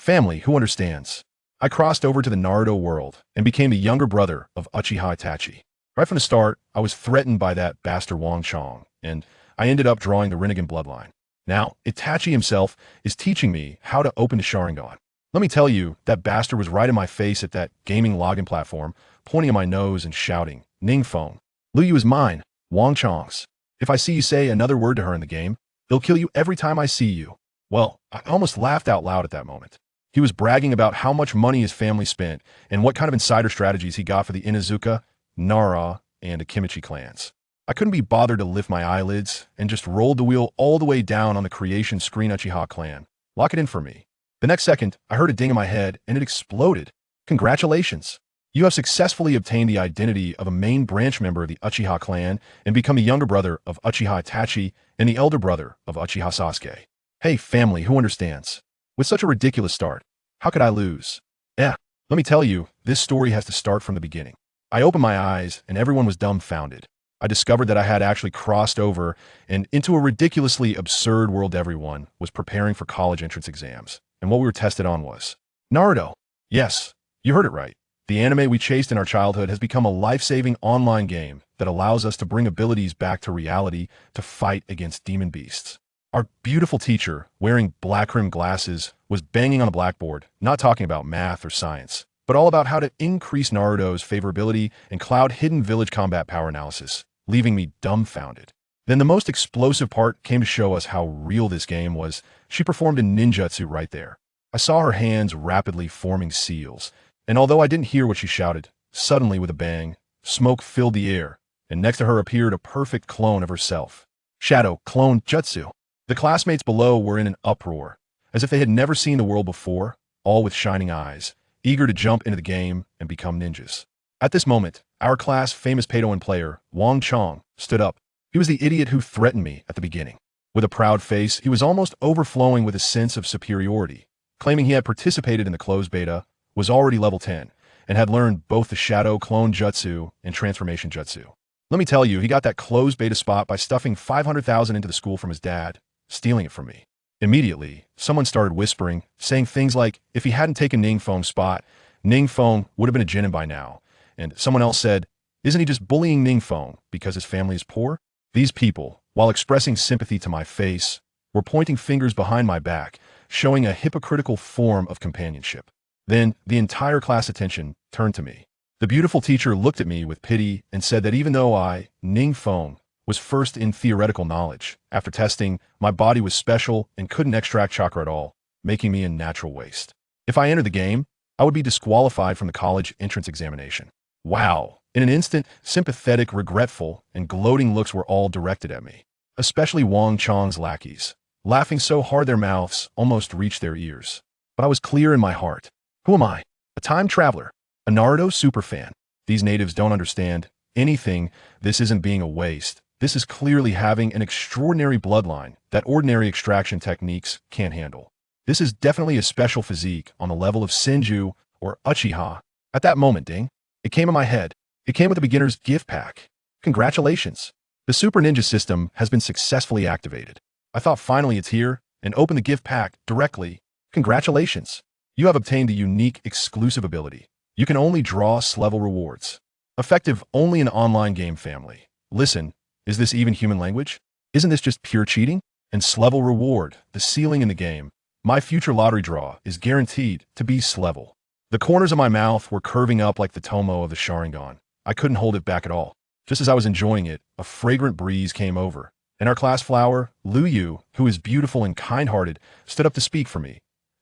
Family, who understands? I crossed over to the Naruto world and became the younger brother of Uchiha Itachi. Right from the start, I was threatened by that bastard Wang Chong, and I ended up drawing the Rinnegan bloodline. Now, Itachi himself is teaching me how to open the Sharingan. Let me tell you, that bastard was right in my face at that gaming login platform, pointing at my nose and shouting, "NingFeng, Luyu is mine, Wang Chong's. If I see you say another word to her in the game, he'll kill you every time I see you." Well, I almost laughed out loud at that moment. He was bragging about how much money his family spent and what kind of insider strategies he got for the Inuzuka, Nara, and Akimichi clans. I couldn't be bothered to lift my eyelids and just rolled the wheel all the way down on the creation screen Uchiha clan. Lock it in for me. The next second, I heard a ding in my head and it exploded. Congratulations! You have successfully obtained the identity of a main branch member of the Uchiha clan and become the younger brother of Uchiha Itachi and the elder brother of Uchiha Sasuke. Hey family, who understands? With such a ridiculous start, how could I lose? Let me tell you, this story has to start from the beginning. I opened my eyes and everyone was dumbfounded. I discovered that I had actually crossed over and into a ridiculously absurd world. Everyone was preparing for college entrance exams, and what we were tested on was Naruto. Yes, you heard it right. The anime we chased in our childhood has become a life-saving online game that allows us to bring abilities back to reality to fight against demon beasts. Our beautiful teacher, wearing black-rimmed glasses, was banging on the blackboard, not talking about math or science, but all about how to increase Naruto's favorability and cloud hidden village combat power analysis, leaving me dumbfounded. Then the most explosive part came to show us how real this game was. She performed a ninjutsu right there. I saw her hands rapidly forming seals, and although I didn't hear what she shouted, suddenly with a bang, smoke filled the air, and next to her appeared a perfect clone of herself. Shadow Clone Jutsu. The classmates below were in an uproar, as if they had never seen the world before, all with shining eyes, eager to jump into the game and become ninjas. At this moment, our class famous Peidoan player, Wang Chong, stood up. He was the idiot who threatened me at the beginning. With a proud face, he was almost overflowing with a sense of superiority, claiming he had participated in the closed beta, was already level 10, and had learned both the Shadow Clone Jutsu and Transformation Jutsu. Let me tell you, he got that closed beta spot by stuffing 500,000 into the school from his dad, stealing it from me. Immediately, someone started whispering, saying things like, if he hadn't taken NingFeng's spot, NingFeng would have been a Jinin by now. And someone else said, isn't he just bullying NingFeng because his family is poor? These people, while expressing sympathy to my face, were pointing fingers behind my back, showing a hypocritical form of companionship. Then, the entire class attention turned to me. The beautiful teacher looked at me with pity and said that even though I, NingFeng, was first in theoretical knowledge, after testing, my body was special and couldn't extract chakra at all, making me a natural waste. If I entered the game, I would be disqualified from the college entrance examination. Wow. In an instant, sympathetic, regretful, and gloating looks were all directed at me, especially Wang Chong's lackeys, laughing so hard their mouths almost reached their ears. But I was clear in my heart. Who am I? A time traveler, a Naruto superfan. These natives don't understand anything. This isn't being a waste. This is clearly having an extraordinary bloodline that ordinary extraction techniques can't handle. This is definitely a special physique on the level of Senju or Uchiha. At that moment, ding, it came in my head. It came with the beginner's gift pack. Congratulations. The Super Ninja system has been successfully activated. I thought finally it's here and opened the gift pack directly. Congratulations. You have obtained a unique exclusive ability. You can only draw S-level rewards. Effective only in online game family. Listen, is this even human language? Isn't this just pure cheating? And S-level reward, the ceiling in the game. My future lottery draw is guaranteed to be S-level. The corners of my mouth were curving up like the tomo of the Sharingan. I couldn't hold it back at all. Just as I was enjoying it, a fragrant breeze came over, and our class flower, Luyu, who is beautiful and kind-hearted, stood up to speak for me,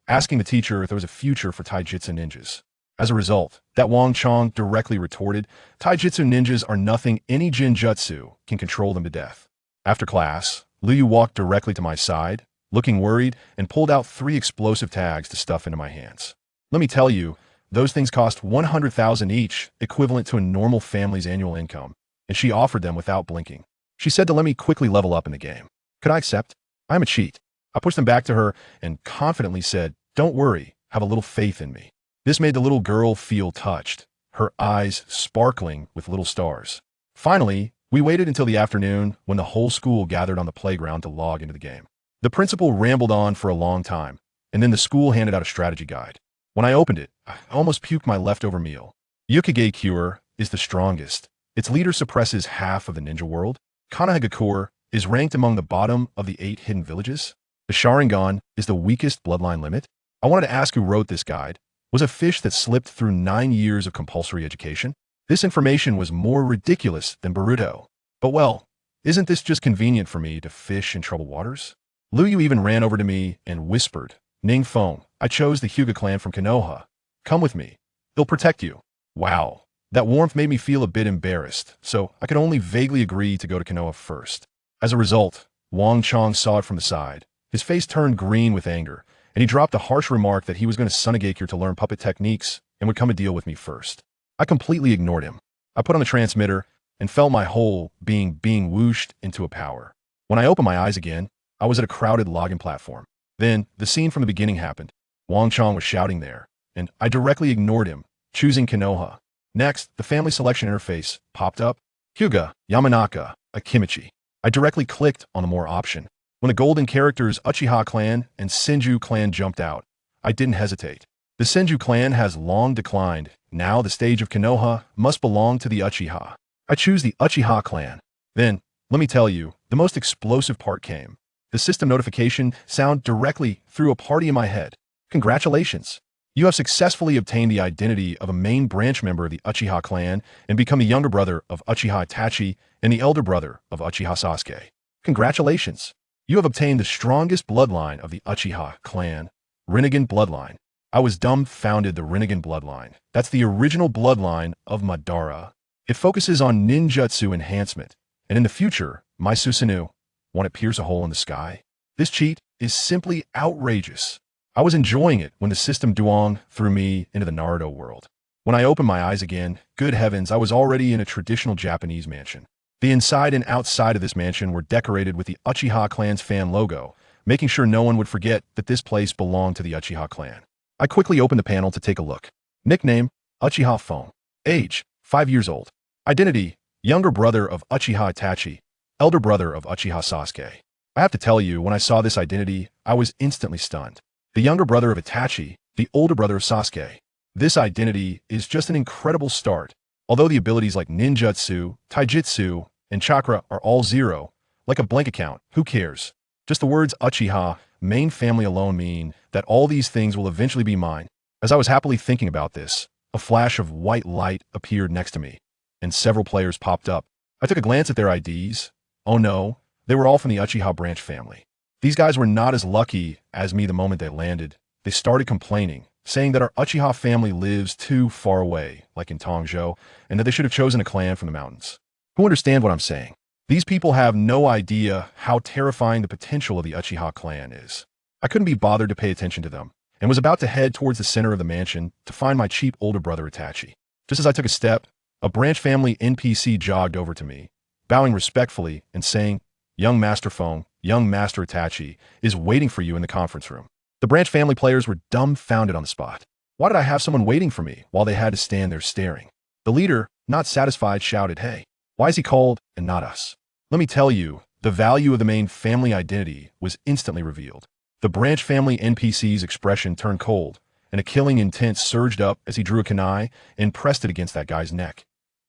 asking the teacher if there was a future for Taijutsu ninjas. As a result, that Wang Chong directly retorted, Taijutsu ninjas are nothing, any Jinjutsu can control them to death. After class, Luyu walked directly to my side, looking worried, and pulled out 3 explosive tags to stuff into my hands. Let me tell you, those things cost 100,000 each, equivalent to a normal family's annual income, and she offered them without blinking. She said to let me quickly level up in the game. Could I accept? I'm a cheat. I pushed them back to her and confidently said, don't worry, have a little faith in me. This made the little girl feel touched, her eyes sparkling with little stars. Finally, we waited until the afternoon when the whole school gathered on the playground to log into the game. The principal rambled on for a long time, and then the school handed out a strategy guide. When I opened it, I almost puked my leftover meal. Yukige Cure is the strongest. Its leader suppresses half of the ninja world. Konohagakure is ranked among the bottom of the 8 hidden villages. The Sharingan is the weakest bloodline limit. I wanted to ask who wrote this guide. Was a fish that slipped through 9 years of compulsory education? This information was more ridiculous than Boruto. But well, isn't this just convenient for me to fish in troubled waters? Liu even ran over to me and whispered, "NingFeng, I chose the Hyuga clan from Konoha. Come with me. They'll protect you." Wow. That warmth made me feel a bit embarrassed, so I could only vaguely agree to go to Konoha first. As a result, Wang Chong saw it from the side. His face turned green with anger, and he dropped a harsh remark that he was going to Sunagakure to learn puppet techniques and would come and deal with me first. I completely ignored him. I put on the transmitter and felt my whole being whooshed into a power. When I opened my eyes again, I was at a crowded login platform. Then, the scene from the beginning happened. Wang Chong was shouting there, and I directly ignored him, choosing Konoha. Next, the family selection interface popped up. Hyuga, Yamanaka, Akimichi. I directly clicked on the More option. When the golden characters Uchiha clan and Senju clan jumped out, I didn't hesitate. The Senju clan has long declined. Now the stage of Konoha must belong to the Uchiha. I choose the Uchiha clan. Then, let me tell you, the most explosive part came. The system notification sounded directly through a party in my head. Congratulations! You have successfully obtained the identity of a main branch member of the Uchiha clan and become the younger brother of Uchiha Itachi and the elder brother of Uchiha Sasuke. Congratulations! You have obtained the strongest bloodline of the Uchiha clan, Rinnegan bloodline. I was dumbfounded. The Rinnegan bloodline. That's the original bloodline of Madara. It focuses on ninjutsu enhancement, and in the future, my Susanoo, want to pierce a hole in the sky? This cheat is simply outrageous. I was enjoying it when the system duong threw me into the Naruto world. When I opened my eyes again, good heavens, I was already in a traditional Japanese mansion. The inside and outside of this mansion were decorated with the Uchiha clan's fan logo, making sure no one would forget that this place belonged to the Uchiha clan. I quickly opened the panel to take a look. Nickname, Uchiha Phone. Age, 5 years old. Identity, younger brother of Uchiha Itachi, elder brother of Uchiha Sasuke. I have to tell you, when I saw this identity, I was instantly stunned. The younger brother of Itachi, the older brother of Sasuke. This identity is just an incredible start. Although the abilities like ninjutsu, taijutsu, and chakra are all 0, like a blank account, who cares? Just the words Uchiha, main family alone mean that all these things will eventually be mine. As I was happily thinking about this, a flash of white light appeared next to me, and several players popped up. I took a glance at their IDs. Oh no, they were all from the Uchiha branch family. These guys were not as lucky as me the moment they landed. They started complaining, saying that our Uchiha family lives too far away, like in Tongzhou, and that they should have chosen a clan from the mountains. Who understand what I'm saying? These people have no idea how terrifying the potential of the Uchiha clan is. I couldn't be bothered to pay attention to them, and was about to head towards the center of the mansion to find my cheap older brother Itachi. Just as I took a step, a branch family NPC jogged over to me, bowing respectfully and saying, "Young Master Phone, young Master Itachi is waiting for you in the conference room." The branch family players were dumbfounded on the spot. Why did I have someone waiting for me while they had to stand there staring? The leader, not satisfied, shouted, "Hey, why is he called and not us?" Let me tell you, the value of the main family identity was instantly revealed. The branch family NPC's expression turned cold, and a killing intent surged up as he drew a kunai and pressed it against that guy's neck.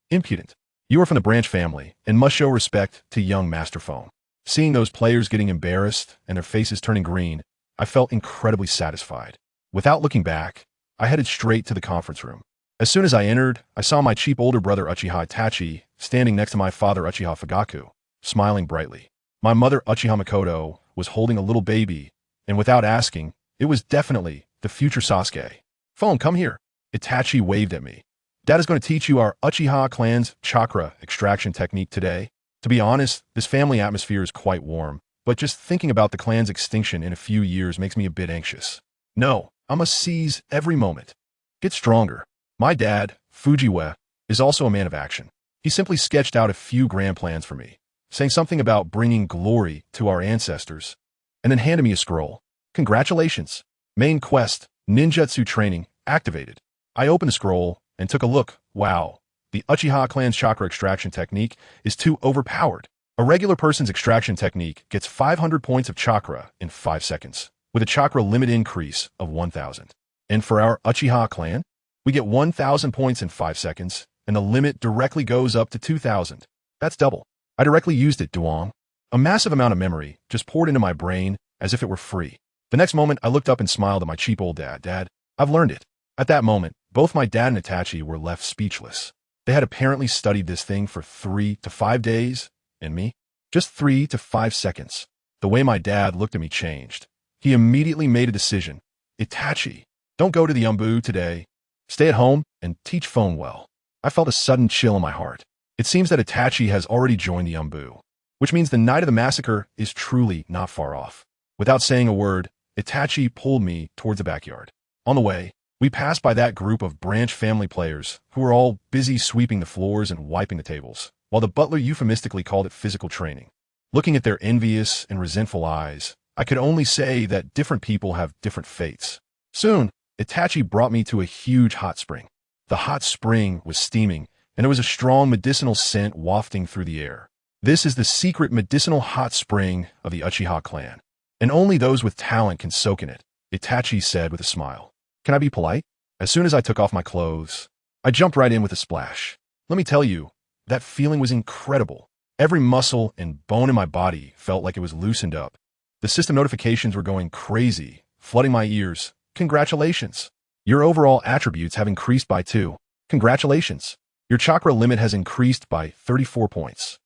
Impudent. You are from the branch family and must show respect to young Master Phone. Seeing those players getting embarrassed and their faces turning green, I felt incredibly satisfied. Without looking back, I headed straight to the conference room. As soon as I entered, I saw my cheap older brother Uchiha Itachi standing next to my father Uchiha Fugaku, smiling brightly. My mother Uchiha Makoto was holding a little baby, and without asking, it was definitely the future Sasuke. "Phone, come here." Itachi waved at me. "Dad is going to teach you our Uchiha clan's chakra extraction technique today." To be honest, this family atmosphere is quite warm, but just thinking about the clan's extinction in a few years makes me a bit anxious. No, I must seize every moment. Get stronger. My dad, Fujiwara, is also a man of action. He simply sketched out a few grand plans for me, saying something about bringing glory to our ancestors, and then handed me a scroll. "Congratulations. Main quest, ninjutsu training, activated." I opened the scroll and took a look. Wow. The Uchiha clan's chakra extraction technique is too overpowered. A regular person's extraction technique gets 500 points of chakra in 5 seconds. with a chakra limit increase of 1,000. And for our Uchiha clan, we get 1,000 points in 5 seconds, and the limit directly goes up to 2,000. That's double. I directly used it, Duong. A massive amount of memory just poured into my brain as if it were free. The next moment, I looked up and smiled at my cheap old dad. Dad, I've learned it. At that moment, both my dad and Itachi were left speechless. They had apparently studied this thing for 3 to 5 days, and me? Just 3 to 5 seconds. The way my dad looked at me changed. He immediately made a decision. Itachi, don't go to the Umbu today. Stay at home and teach phone well. I felt a sudden chill in my heart. It seems that Itachi has already joined the Umbu, which means the night of the massacre is truly not far off. Without saying a word, Itachi pulled me towards the backyard. On the way, we passed by that group of branch family players who were all busy sweeping the floors and wiping the tables, while the butler euphemistically called it physical training. Looking at their envious and resentful eyes, I could only say that different people have different fates. Soon, Itachi brought me to a huge hot spring. The hot spring was steaming, and there was a strong medicinal scent wafting through the air. This is the secret medicinal hot spring of the Uchiha clan, and only those with talent can soak in it, Itachi said with a smile. Can I be polite? As soon as I took off my clothes, I jumped right in with a splash. Let me tell you, that feeling was incredible. Every muscle and bone in my body felt like it was loosened up. The system notifications were going crazy, flooding my ears. Congratulations! Your overall attributes have increased by 2. Congratulations! Your chakra limit has increased by 34 points.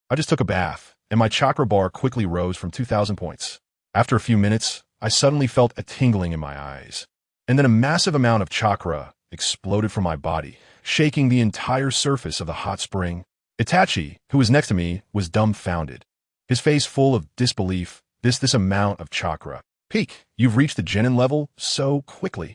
I just took a bath, and my chakra bar quickly rose from 2,000 points. After a few minutes, I suddenly felt a tingling in my eyes. And then a massive amount of chakra exploded from my body, shaking the entire surface of the hot spring. Itachi, who was next to me, was dumbfounded, his face full of disbelief. This amount of chakra. Peak, you've reached the genin level so quickly.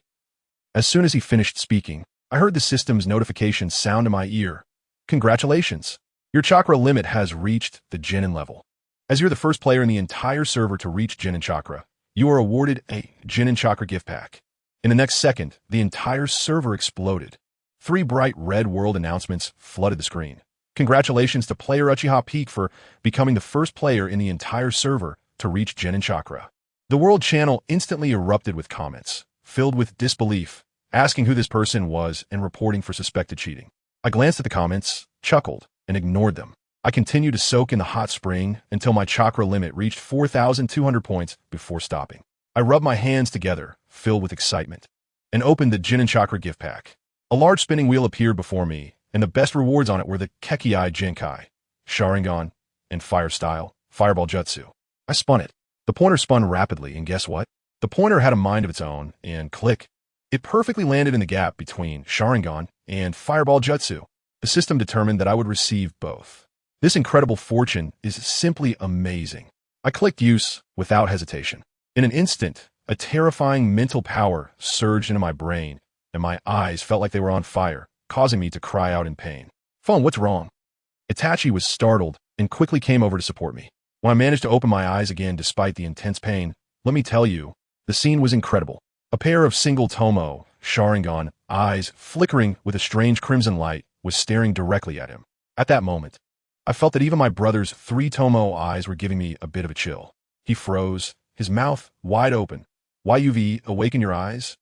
As soon as he finished speaking, I heard the system's notification sound in my ear. Congratulations, your chakra limit has reached the genin level. As you're the first player in the entire server to reach genin chakra, you are awarded a genin chakra gift pack. In the next second, the entire server exploded. 3 bright red world announcements flooded the screen. Congratulations to player Uchiha Peak for becoming the first player in the entire server to reach genin chakra. The world channel instantly erupted with comments, filled with disbelief, asking who this person was and reporting for suspected cheating. I glanced at the comments, chuckled, and ignored them. I continued to soak in the hot spring until my chakra limit reached 4,200 points before stopping. I rubbed my hands together, filled with excitement, and opened the genin chakra gift pack. A large spinning wheel appeared before me, and the best rewards on it were the Kekkei Jinkai, Sharingan, and Fire Style, Fireball Jutsu. I spun it. The pointer spun rapidly, and guess what? The pointer had a mind of its own, and click. It perfectly landed in the gap between Sharingan and Fireball Jutsu. The system determined that I would receive both. This incredible fortune is simply amazing. I clicked use without hesitation. In an instant, a terrifying mental power surged into my brain, and my eyes felt like they were on fire, causing me to cry out in pain. Phone, what's wrong? Itachi was startled and quickly came over to support me. When I managed to open my eyes again despite the intense pain, let me tell you, the scene was incredible. A pair of single Tomo, Sharingan, eyes flickering with a strange crimson light was staring directly at him. At that moment, I felt that even my brother's 3 Tomo eyes were giving me a bit of a chill. He froze, his mouth wide open. YUV, awaken your eyes?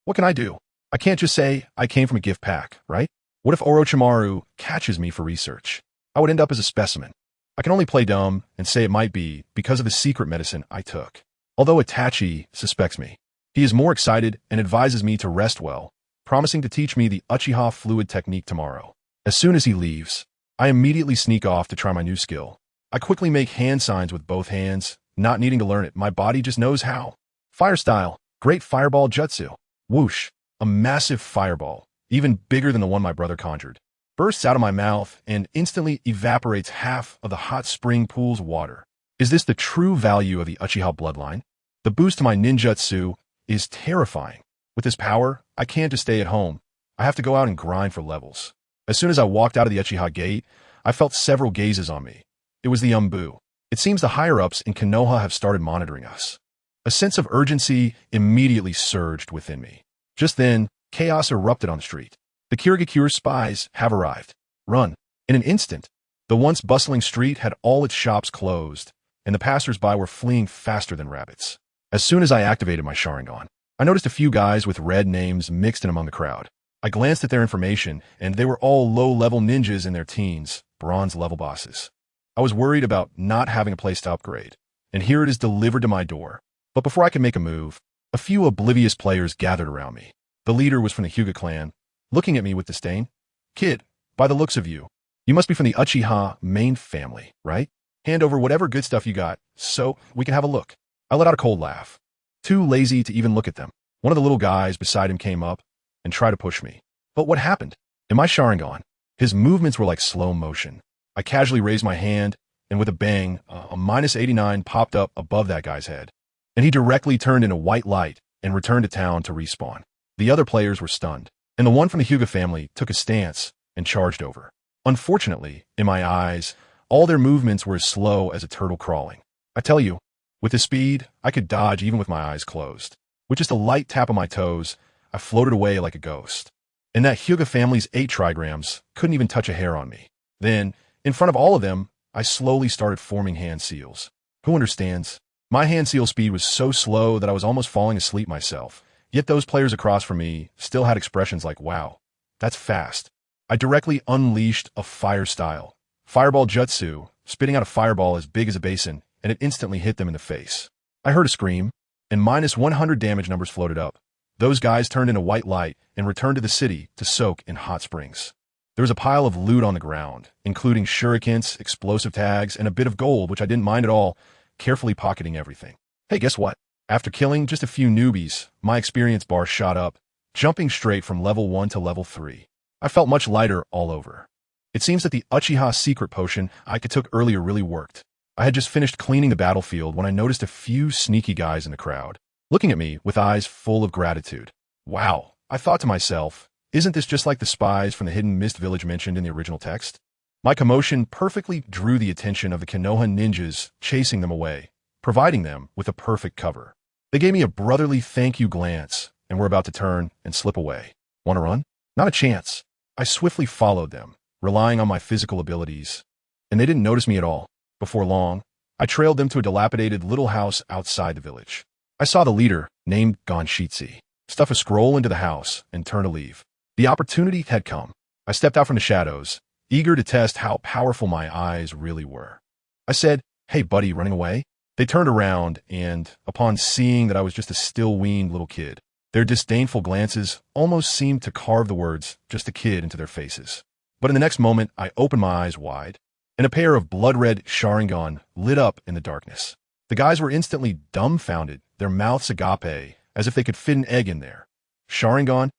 What can I do? I can't just say I came from a gift pack, right? What if Orochimaru catches me for research? I would end up as a specimen. I can only play dumb and say it might be because of the secret medicine I took. Although Itachi suspects me, he is more excited and advises me to rest well, promising to teach me the Uchiha fluid technique tomorrow. As soon as he leaves, I immediately sneak off to try my new skill. I quickly make hand signs with both hands, not needing to learn it. My body just knows how. Fire Style, Great Fireball Jutsu. Whoosh, a massive fireball, even bigger than the one my brother conjured, bursts out of my mouth and instantly evaporates half of the hot spring pool's water. Is this the true value of the Uchiha bloodline? The boost to my ninjutsu is terrifying. With this power, I can't just stay at home. I have to go out and grind for levels. As soon as I walked out of the Uchiha gate, I felt several gazes on me. It was the Umbu. It seems the higher-ups in Konoha have started monitoring us. A sense of urgency immediately surged within me. Just then, chaos erupted on the street. The Kirigakure spies have arrived. Run. In an instant, the once bustling street had all its shops closed, and the passers-by were fleeing faster than rabbits. As soon as I activated my Sharingan, I noticed a few guys with red names mixed in among the crowd. I glanced at their information, and they were all low-level ninjas in their teens, bronze-level bosses. I was worried about not having a place to upgrade, and here it is delivered to my door. But before I could make a move, a few oblivious players gathered around me. The leader was from the Hyuga clan, looking at me with disdain. "Kid, by the looks of you, you must be from the Uchiha main family, right? Hand over whatever good stuff you got, so we can have a look." I let out a cold laugh, too lazy to even look at them. One of the little guys beside him came up and tried to push me. But what happened? In my Sharingan, his movements were like slow motion. I casually raised my hand, and with a bang, a -89 popped up above that guy's head. And he directly turned into white light and returned to town to respawn. The other players were stunned, and the one from the Hyuga family took a stance and charged over. Unfortunately, in my eyes, all their movements were as slow as a turtle crawling. I tell you, with the speed, I could dodge even with my eyes closed. With just a light tap of my toes, I floated away like a ghost. And that Hyuga family's 8 trigrams couldn't even touch a hair on me. Then, in front of all of them, I slowly started forming hand seals. Who understands? My hand seal speed was so slow that I was almost falling asleep myself. Yet those players across from me still had expressions like, "Wow, that's fast." I directly unleashed a fire-style fireball jutsu, spitting out a fireball as big as a basin, and it instantly hit them in the face. I heard a scream, and -100 damage numbers floated up. Those guys turned into white light and returned to the city to soak in hot springs. There was a pile of loot on the ground, including shurikens, explosive tags, and a bit of gold, which I didn't mind at all, carefully pocketing everything. Hey, guess what? After killing just a few newbies, my experience bar shot up, jumping straight from level 1 to level 3. I felt much lighter all over. It seems that the Uchiha secret potion I took earlier really worked. I had just finished cleaning the battlefield when I noticed a few sneaky guys in the crowd, looking at me with eyes full of gratitude. Wow, I thought to myself, isn't this just like the spies from the Hidden Mist village mentioned in the original text? My commotion perfectly drew the attention of the Konoha ninjas chasing them away, providing them with a perfect cover. They gave me a brotherly thank you glance and were about to turn and slip away. Want to run? Not a chance. I swiftly followed them, relying on my physical abilities, and they didn't notice me at all. Before long, I trailed them to a dilapidated little house outside the village. I saw the leader, named Gonshitsu, stuff a scroll into the house and turn to leave. The opportunity had come. I stepped out from the shadows, eager to test how powerful my eyes really were. I said, "Hey buddy, running away?" They turned around and, upon seeing that I was just a still-weaned little kid, their disdainful glances almost seemed to carve the words, "just a kid," into their faces. But in the next moment, I opened my eyes wide, and a pair of blood-red Sharingan lit up in the darkness. The guys were instantly dumbfounded, their mouths agape, as if they could fit an egg in there. Sharingan?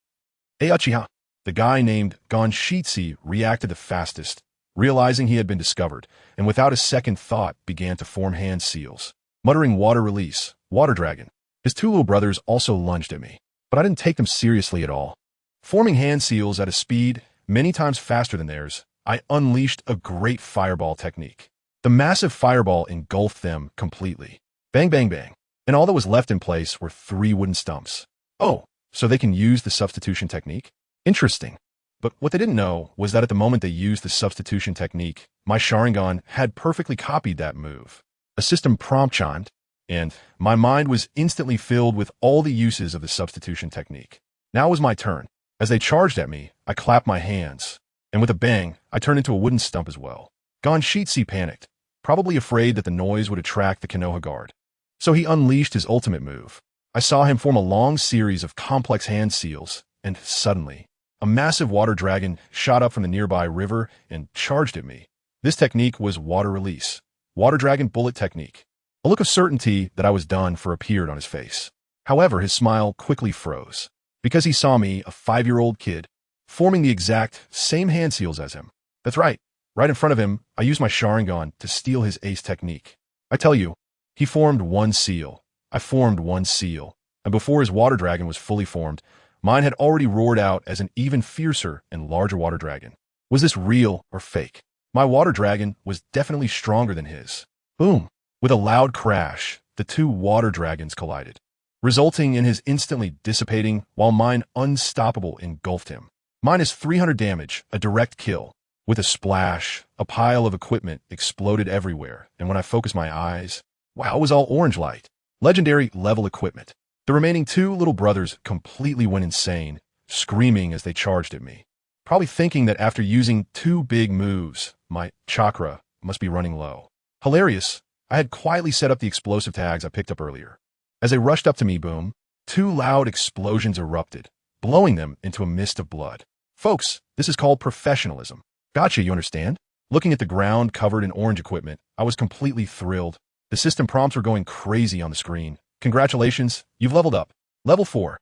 Hey Uchiha! The guy named Gonshitsu reacted the fastest, realizing he had been discovered, and without a second thought began to form hand seals, muttering water release, water dragon. His 2 little brothers also lunged at me, but I didn't take them seriously at all. Forming hand seals at a speed many times faster than theirs, I unleashed a great fireball technique. The massive fireball engulfed them completely. Bang, bang, bang. And all that was left in place were 3 wooden stumps. Oh, so they can use the substitution technique? Interesting. But what they didn't know was that at the moment they used the substitution technique, my Sharingan had perfectly copied that move. A system prompt chimed, and my mind was instantly filled with all the uses of the substitution technique. Now it was my turn. As they charged at me, I clapped my hands, and with a bang, I turned into a wooden stump as well. Gonshitsu panicked, probably afraid that the noise would attract the Konoha guard. So he unleashed his ultimate move. I saw him form a long series of complex hand seals, and suddenly, a massive water dragon shot up from the nearby river and charged at me. This technique was water release, water dragon bullet technique. A look of certainty that I was done for appeared on his face. However, his smile quickly froze, because he saw me, a 5-year-old kid, forming the exact same hand seals as him. That's right. Right in front of him, I used my Sharingan to steal his ace technique. I tell you, he formed 1 seal. I formed 1 seal. And before his water dragon was fully formed, mine had already roared out as an even fiercer and larger water dragon. Was this real or fake? My water dragon was definitely stronger than his. Boom! With a loud crash, the 2 water dragons collided, resulting in his instantly dissipating while mine unstoppable engulfed him. Minus 300 damage, a direct kill. With a splash, a pile of equipment exploded everywhere, and when I focused my eyes, wow, it was all orange light. Legendary level equipment. The remaining two little brothers completely went insane, screaming as they charged at me. Probably thinking that after using two big moves, my chakra must be running low. Hilarious, I had quietly set up the explosive tags I picked up earlier. As they rushed up to me, boom, two loud explosions erupted, blowing them into a mist of blood. Folks, this is called professionalism. Gotcha, you understand? Looking at the ground covered in orange equipment, I was completely thrilled. The system prompts were going crazy on the screen. Congratulations, you've leveled up. Level 4.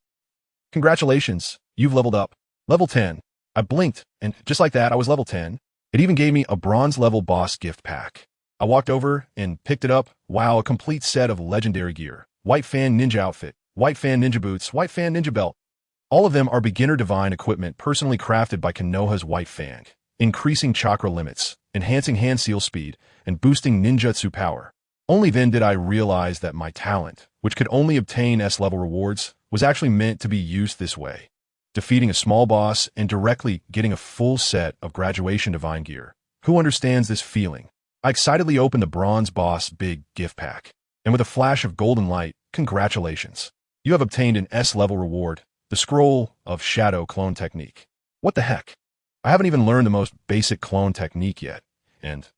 Congratulations, you've leveled up. Level 10. I blinked, and just like that, I was level 10. It even gave me a bronze level boss gift pack. I walked over and picked it up. Wow, a complete set of legendary gear. White Fan Ninja outfit, White Fan Ninja boots, White Fan Ninja belt. All of them are beginner divine equipment personally crafted by Konoha's White Fang, increasing chakra limits, enhancing hand seal speed, and boosting ninjutsu power. Only then did I realize that my talent, which could only obtain S-level rewards, was actually meant to be used this way. Defeating a small boss and directly getting a full set of graduation divine gear. Who understands this feeling? I excitedly opened the bronze boss big gift pack, and with a flash of golden light, congratulations. You have obtained an S-level reward, the Scroll of Shadow Clone Technique. What the heck? I haven't even learned the most basic clone technique yet, and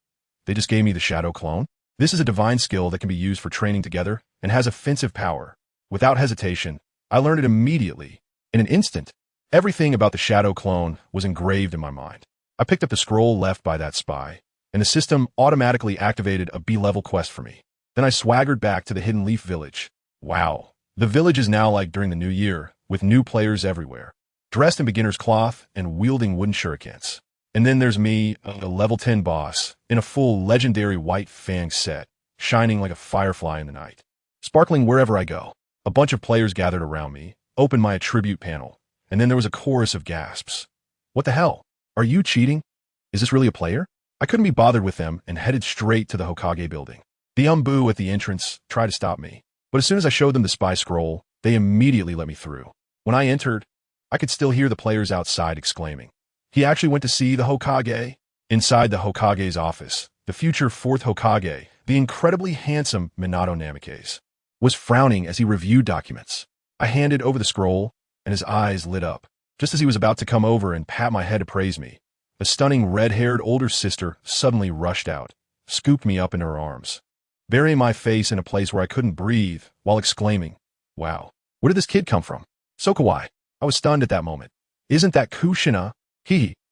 they just gave me the Shadow Clone? This is a divine skill that can be used for training together and has offensive power. Without hesitation, I learned it immediately. In an instant, everything about the Shadow Clone was engraved in my mind. I picked up the scroll left by that spy, and the system automatically activated a B-level quest for me. Then I swaggered back to the Hidden Leaf Village. Wow. The village is now like during the new year, with new players everywhere, dressed in beginner's cloth and wielding wooden shurikens. And then there's me, a level 10 boss, in a full legendary White Fang set, shining like a firefly in the night. Sparkling wherever I go. A bunch of players gathered around me, opened my attribute panel, and then there was a chorus of gasps. What the hell? Are you cheating? Is this really a player? I couldn't be bothered with them and headed straight to the Hokage building. The Umbu at the entrance tried to stop me, but as soon as I showed them the spy scroll, they immediately let me through. When I entered, I could still hear the players outside exclaiming. He actually went to see the Hokage. Inside the Hokage's office, the future fourth Hokage, the incredibly handsome Minato Namikaze, was frowning as he reviewed documents. I handed over the scroll, and his eyes lit up. Just as he was about to come over and pat my head to praise me, a stunning red-haired older sister suddenly rushed out, scooped me up in her arms, burying my face in a place where I couldn't breathe while exclaiming, "Wow, where did this kid come from? So kawaii." I was stunned at that moment. Isn't that Kushina?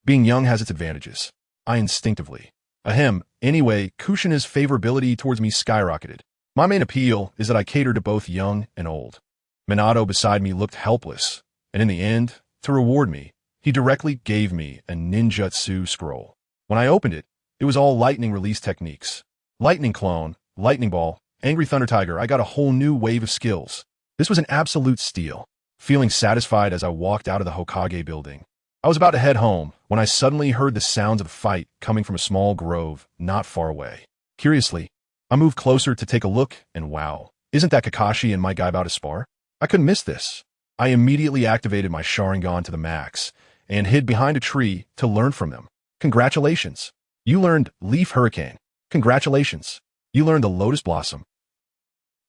Being young has its advantages. I instinctively. Ahem, anyway, Kushina's favorability towards me skyrocketed. My main appeal is that I cater to both young and old. Minato beside me looked helpless, and in the end, to reward me, he directly gave me a ninjutsu scroll. When I opened it, it was all lightning release techniques. Lightning clone, lightning ball, angry thunder tiger. I got a whole new wave of skills. This was an absolute steal. Feeling satisfied as I walked out of the Hokage building, I was about to head home when I suddenly heard the sounds of a fight coming from a small grove not far away. Curiously, I moved closer to take a look, and wow, isn't that Kakashi and my guy about to spar? I couldn't miss this. I immediately activated my Sharingan to the max and hid behind a tree to learn from them. Congratulations. You learned Leaf Hurricane. Congratulations. You learned the Lotus Blossom.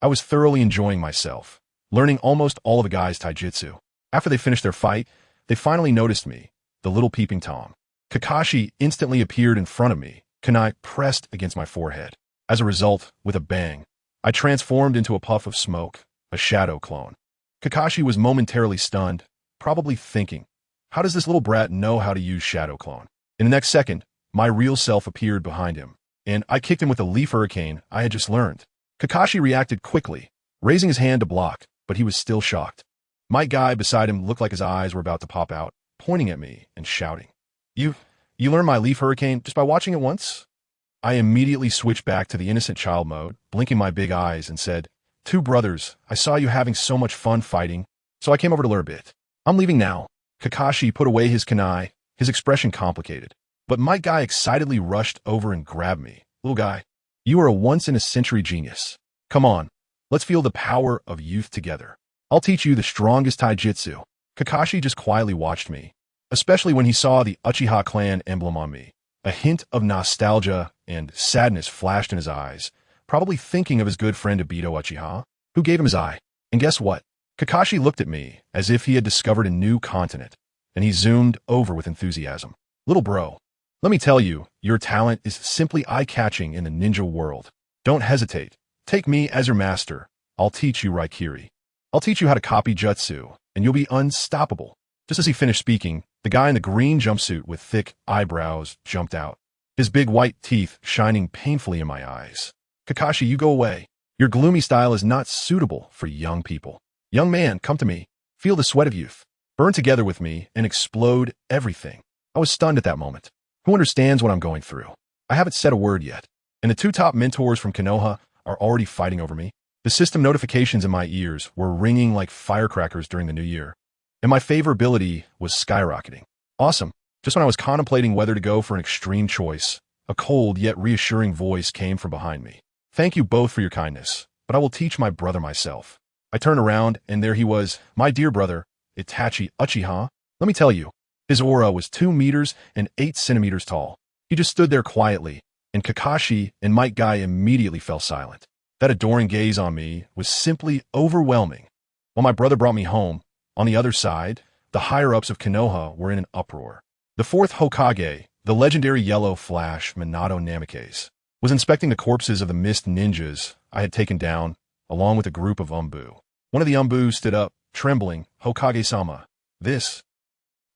I was thoroughly enjoying myself, learning almost all of the guys' taijutsu. After they finished their fight, they finally noticed me, the little peeping Tom. Kakashi instantly appeared in front of me, kunai pressed against my forehead. As a result, with a bang, I transformed into a puff of smoke, a shadow clone. Kakashi was momentarily stunned, probably thinking, how does this little brat know how to use shadow clone? In the next second, my real self appeared behind him, and I kicked him with a leaf hurricane I had just learned. Kakashi reacted quickly, raising his hand to block, but he was still shocked. My guy beside him looked like his eyes were about to pop out, pointing at me and shouting, You learned my leaf hurricane just by watching it once? I immediately switched back to the innocent child mode, blinking my big eyes and said, Two brothers, I saw you having so much fun fighting, so I came over to learn a bit. I'm leaving now. Kakashi put away his kunai, his expression complicated. But my guy excitedly rushed over and grabbed me. Little guy, you are a once-in-a-century genius. Come on, let's feel the power of youth together. I'll teach you the strongest taijutsu. Kakashi just quietly watched me, especially when he saw the Uchiha clan emblem on me. A hint of nostalgia and sadness flashed in his eyes, probably thinking of his good friend Obito Uchiha, Who gave him his eye? And guess what? Kakashi looked at me as if he had discovered a new continent, and he zoomed over with enthusiasm. Little bro, let me tell you, your talent is simply eye-catching in the ninja world. Don't hesitate. Take me as your master. I'll teach you Raikiri. I'll teach you how to copy jutsu, and you'll be unstoppable. Just as he finished speaking, the guy in the green jumpsuit with thick eyebrows jumped out, his big white teeth shining painfully in my eyes. Kakashi, you go away. Your gloomy style is not suitable for young people. Young man, come to me. Feel the sweat of youth. Burn together with me and explode everything. I was stunned at that moment. Who understands what I'm going through? I haven't said a word yet, and the two top mentors from Konoha are already fighting over me. The system notifications in my ears were ringing like firecrackers during the new year, and my favorability was skyrocketing. Awesome. Just when I was contemplating whether to go for an extreme choice, a cold yet reassuring voice came from behind me. Thank you both for your kindness, but I will teach my brother myself. I turned around, and there he was, my dear brother, Itachi Uchiha. Let me tell you, his aura was 2 meters and 8 centimeters tall. He just stood there quietly, and Kakashi and Might Guy immediately fell silent. That adoring gaze on me was simply overwhelming. While my brother brought me home, on the other side, the higher-ups of Konoha were in an uproar. The 4th Hokage, the legendary yellow flash Minato Namikaze, was inspecting the corpses of the mist ninjas I had taken down, along with a group of Umbu. One of the Umbu stood up, trembling. Hokage-sama, this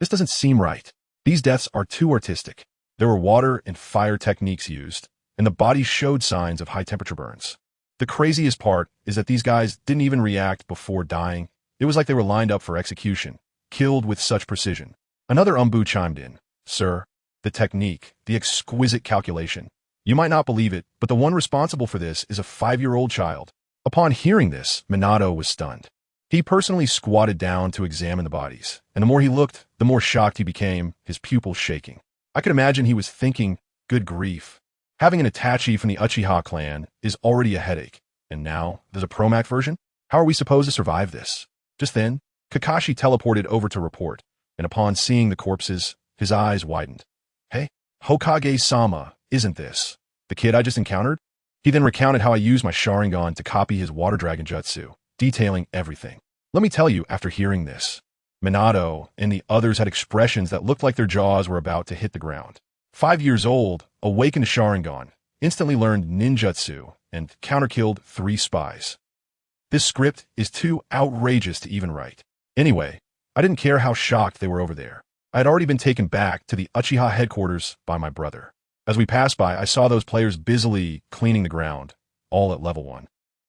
doesn't seem right. These deaths are too artistic. There were water and fire techniques used, and the bodies showed signs of high-temperature burns. The craziest part is that these guys didn't even react before dying. It was like they were lined up for execution, killed with such precision. Another Umbu chimed in. Sir, the technique, the exquisite calculation. You might not believe it, but the one responsible for this is a 5-year-old child. Upon hearing this, Minato was stunned. He personally squatted down to examine the bodies, and the more he looked, the more shocked he became, his pupils shaking. I could imagine he was thinking, good grief. Having an Itachi from the Uchiha clan is already a headache, and now there's a Promac version? How are we supposed to survive this? Just then, Kakashi teleported over to report, and upon seeing the corpses, his eyes widened. Hey, Hokage-sama, isn't this the kid I just encountered? He then recounted how I used my Sharingan to copy his water dragon jutsu, detailing everything. Let me tell you, after hearing this, Minato and the others had expressions that looked like their jaws were about to hit the ground. 5 years old, awakened Sharingan, instantly learned ninjutsu, and counterkilled 3 spies. This script is too outrageous to even write. Anyway, I didn't care how shocked they were over there. I had already been taken back to the Uchiha headquarters by my brother. As we passed by, I saw those players busily cleaning the ground, all at level 1.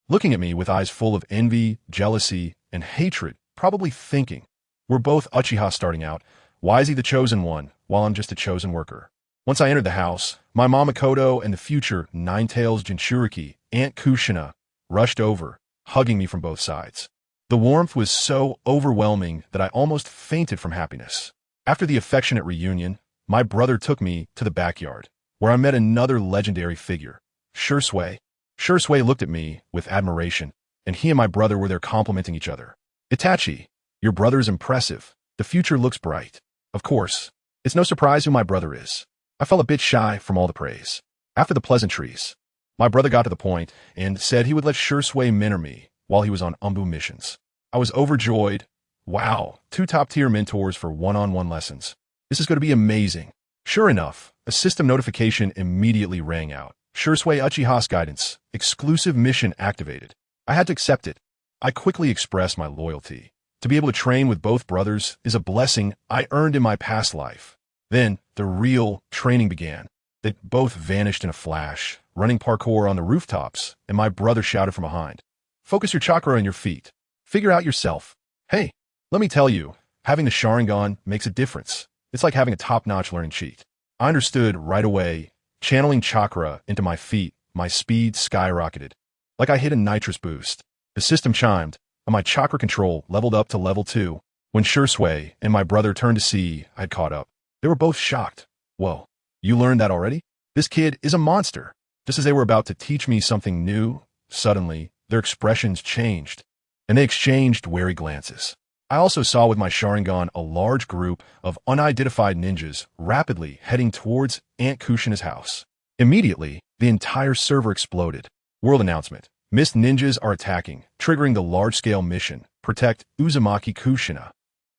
Looking at me with eyes full of envy, jealousy, and hatred, probably thinking, we're both Uchiha starting out. Why is he the chosen one, while I'm just a chosen worker? Once I entered the house, my mom Makoto and the future Nine-Tails Jinchuriki, Aunt Kushina, rushed over, hugging me from both sides. The warmth was so overwhelming that I almost fainted from happiness. After the affectionate reunion, my brother took me to the backyard, where I met another legendary figure, Shursui. Shursui looked at me with admiration, and he and my brother were there complimenting each other. Itachi, your brother is impressive. The future looks bright. Of course, it's no surprise who my brother is. I felt a bit shy from all the praise. After the pleasantries, my brother got to the point and said he would let Shursui mentor me while he was on Umbu missions. I was overjoyed. Wow, 2 top-tier mentors for one-on-one lessons. This is going to be amazing. Sure enough, a system notification immediately rang out. Shursui Uchiha's guidance, exclusive mission activated. I had to accept it. I quickly expressed my loyalty. To be able to train with both brothers is a blessing I earned in my past life. Then, the real training began. They both vanished in a flash, running parkour on the rooftops, and my brother shouted from behind. Focus your chakra on your feet. Figure out yourself. Hey, let me tell you, having the Sharingan makes a difference. It's like having a top-notch learning cheat. I understood right away. Channeling chakra into my feet, my speed skyrocketed. Like I hit a nitrous boost. The system chimed, and my chakra control leveled up to level 2. When Shursui and my brother turned to see I had caught up, they were both shocked. Whoa, you learned that already? This kid is a monster. Just as they were about to teach me something new, suddenly, their expressions changed, and they exchanged wary glances. I also saw with my Sharingan a large group of unidentified ninjas rapidly heading towards Aunt Kushina's house. Immediately, the entire server exploded. World announcement. Mist ninjas are attacking, triggering the large-scale mission, Protect Uzumaki Kushina.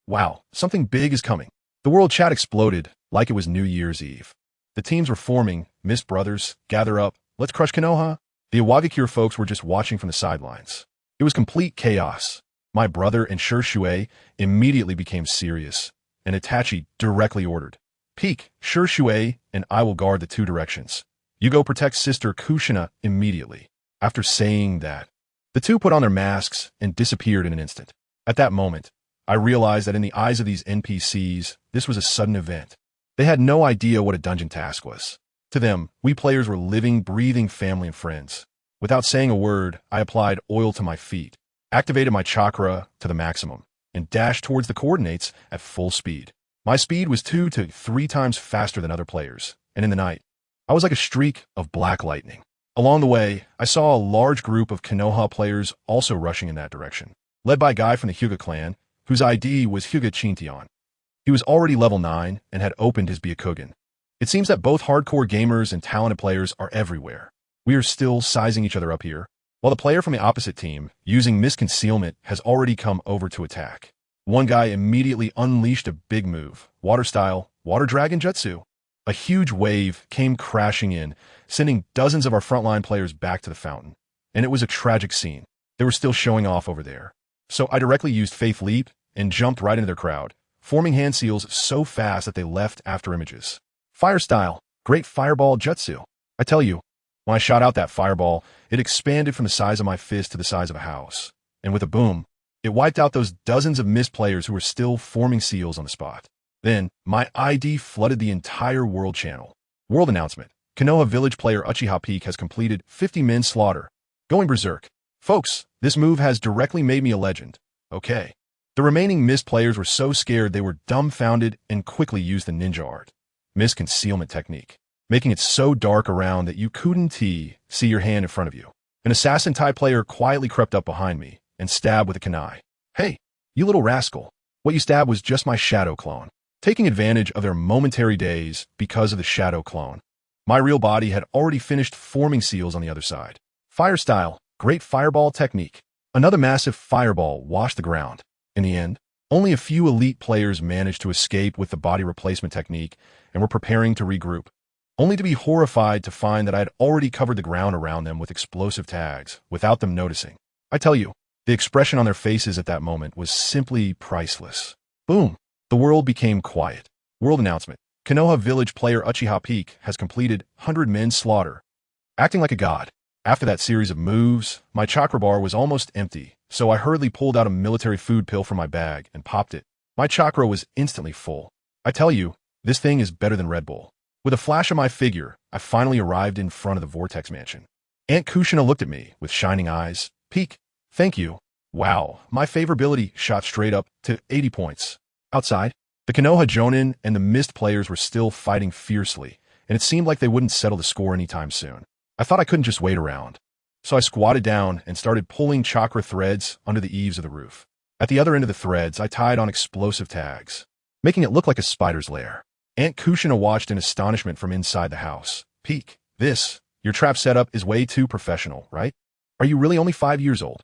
Wow, something big is coming. The world chat exploded like it was New Year's Eve. The teams were forming, Mist brothers, gather up, let's crush Konoha. The Iwagakure folks were just watching from the sidelines. It was complete chaos. My brother and Shuei immediately became serious, and Itachi directly ordered, Peek, Shuei, and I will guard the two directions. You go protect Sister Kushina immediately. After saying that, the two put on their masks and disappeared in an instant. At that moment, I realized that in the eyes of these NPCs, this was a sudden event. They had no idea what a dungeon task was. To them, we players were living, breathing family and friends. Without saying a word, I applied oil to my feet, activated my chakra to the maximum, and dashed towards the coordinates at full speed. My speed was 2 to 3 times faster than other players, and in the night, I was like a streak of black lightning. Along the way, I saw a large group of Konoha players also rushing in that direction, led by a guy from the Hyuga clan, whose ID was Hyuga Chintion. He was already level 9 and had opened his Byakugan. It seems that both hardcore gamers and talented players are everywhere. We are still sizing each other up here, while the player from the opposite team, using misconcealment, has already come over to attack. One guy immediately unleashed a big move, water style, water dragon jutsu. A huge wave came crashing in, sending dozens of our frontline players back to the fountain. And it was a tragic scene. They were still showing off over there. So I directly used Faith Leap and jumped right into their crowd, forming hand seals so fast that they left after images. Fire style, great fireball jutsu. I tell you, when I shot out that fireball, it expanded from the size of my fist to the size of a house. And with a boom, it wiped out those dozens of Mist players who were still forming seals on the spot. Then, my ID flooded the entire world channel. World announcement. Konoha village player Uchiha Peak has completed 50 men slaughter. Going berserk. Folks, this move has directly made me a legend. Okay. The remaining Mist players were so scared they were dumbfounded and quickly used the ninja art. Mist concealment technique, making it so dark around that you couldn't see your hand in front of you. An assassin-type player quietly crept up behind me and stabbed with a kunai. Hey, you little rascal. What you stabbed was just my shadow clone. Taking advantage of their momentary daze because of the shadow clone. My real body had already finished forming seals on the other side. Fire style, great fireball technique. Another massive fireball washed the ground. In the end, only a few elite players managed to escape with the body replacement technique and were preparing to regroup, only to be horrified to find that I had already covered the ground around them with explosive tags without them noticing. I tell you, the expression on their faces at that moment was simply priceless. Boom. The world became quiet. World announcement. Konoha village player Uchiha Peak has completed 100 men slaughter. Acting like a god. After that series of moves, my chakra bar was almost empty, so I hurriedly pulled out a military food pill from my bag and popped it. My chakra was instantly full. I tell you, this thing is better than Red Bull. With a flash of my figure, I finally arrived in front of the Vortex Mansion. Aunt Kushina looked at me with shining eyes. Peak, thank you. Wow, my favorability shot straight up to 80 points. Outside, the Konoha Jonin and the Mist players were still fighting fiercely, and it seemed like they wouldn't settle the score anytime soon. I thought I couldn't just wait around. So I squatted down and started pulling chakra threads under the eaves of the roof. At the other end of the threads, I tied on explosive tags, making it look like a spider's lair. Aunt Kushina watched in astonishment from inside the house. Peek, your trap setup is way too professional, right? Are you really only 5 years old?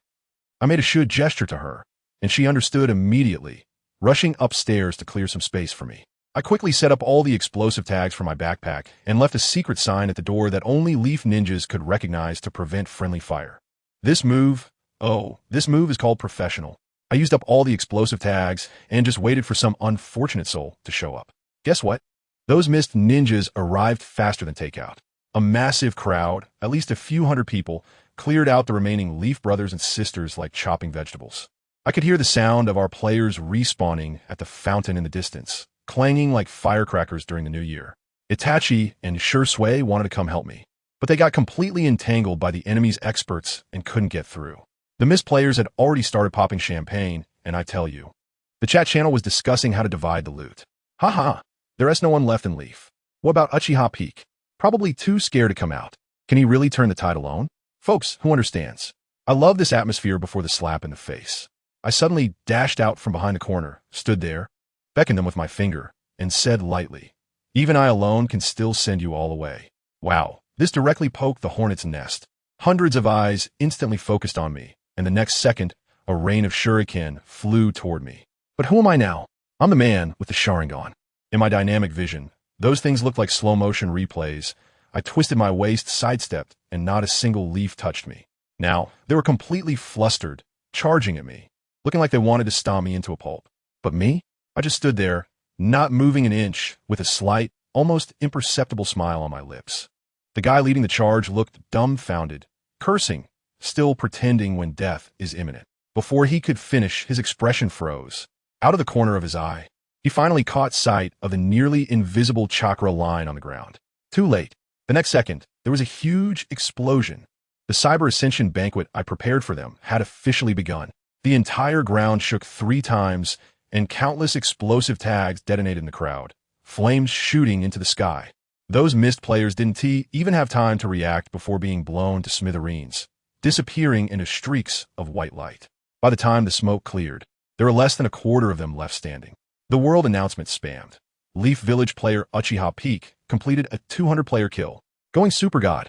I made a should gesture to her, and she understood immediately, rushing upstairs to clear some space for me. I quickly set up all the explosive tags for my backpack and left a secret sign at the door that only Leaf Ninjas could recognize to prevent friendly fire. This move is called professional. I used up all the explosive tags and just waited for some unfortunate soul to show up. Guess what? Those Mist Ninjas arrived faster than takeout. A massive crowd, at least a few hundred people, cleared out the remaining Leaf brothers and sisters like chopping vegetables. I could hear the sound of our players respawning at the fountain in the distance, clanging like firecrackers during the new year. Itachi and Shuei wanted to come help me, but they got completely entangled by the enemy's experts and couldn't get through. The Mist players had already started popping champagne, and I tell you, the chat channel was discussing how to divide the loot. Haha, there's no one left in Leaf. What about Uchiha Peak? Probably too scared to come out. Can he really turn the tide alone? Folks, who understands? I love this atmosphere before the slap in the face. I suddenly dashed out from behind the corner, stood there, beckoned them with my finger, and said lightly, even I alone can still send you all away. Wow, this directly poked the hornet's nest. Hundreds of eyes instantly focused on me, and the next second, a rain of shuriken flew toward me. But who am I now? I'm the man with the Sharingan. In my dynamic vision, those things looked like slow-motion replays. I twisted my waist, sidestepped, and not a single leaf touched me. Now, they were completely flustered, charging at me, looking like they wanted to stomp me into a pulp. But me? I just stood there, not moving an inch, with a slight, almost imperceptible smile on my lips. The guy leading the charge looked dumbfounded, cursing, still pretending when death is imminent. Before he could finish, his expression froze. Out of the corner of his eye, he finally caught sight of the nearly invisible chakra line on the ground. Too late. The next second, there was a huge explosion. The Cyber Ascension banquet I prepared for them had officially begun. The entire ground shook 3 times, and countless explosive tags detonated in the crowd, flames shooting into the sky. Those mist players didn't even have time to react before being blown to smithereens, disappearing into streaks of white light. By the time the smoke cleared, there were less than a quarter of them left standing. The world announcement spammed. Leaf Village player Uchiha Peak completed a 200-player kill, going Super God.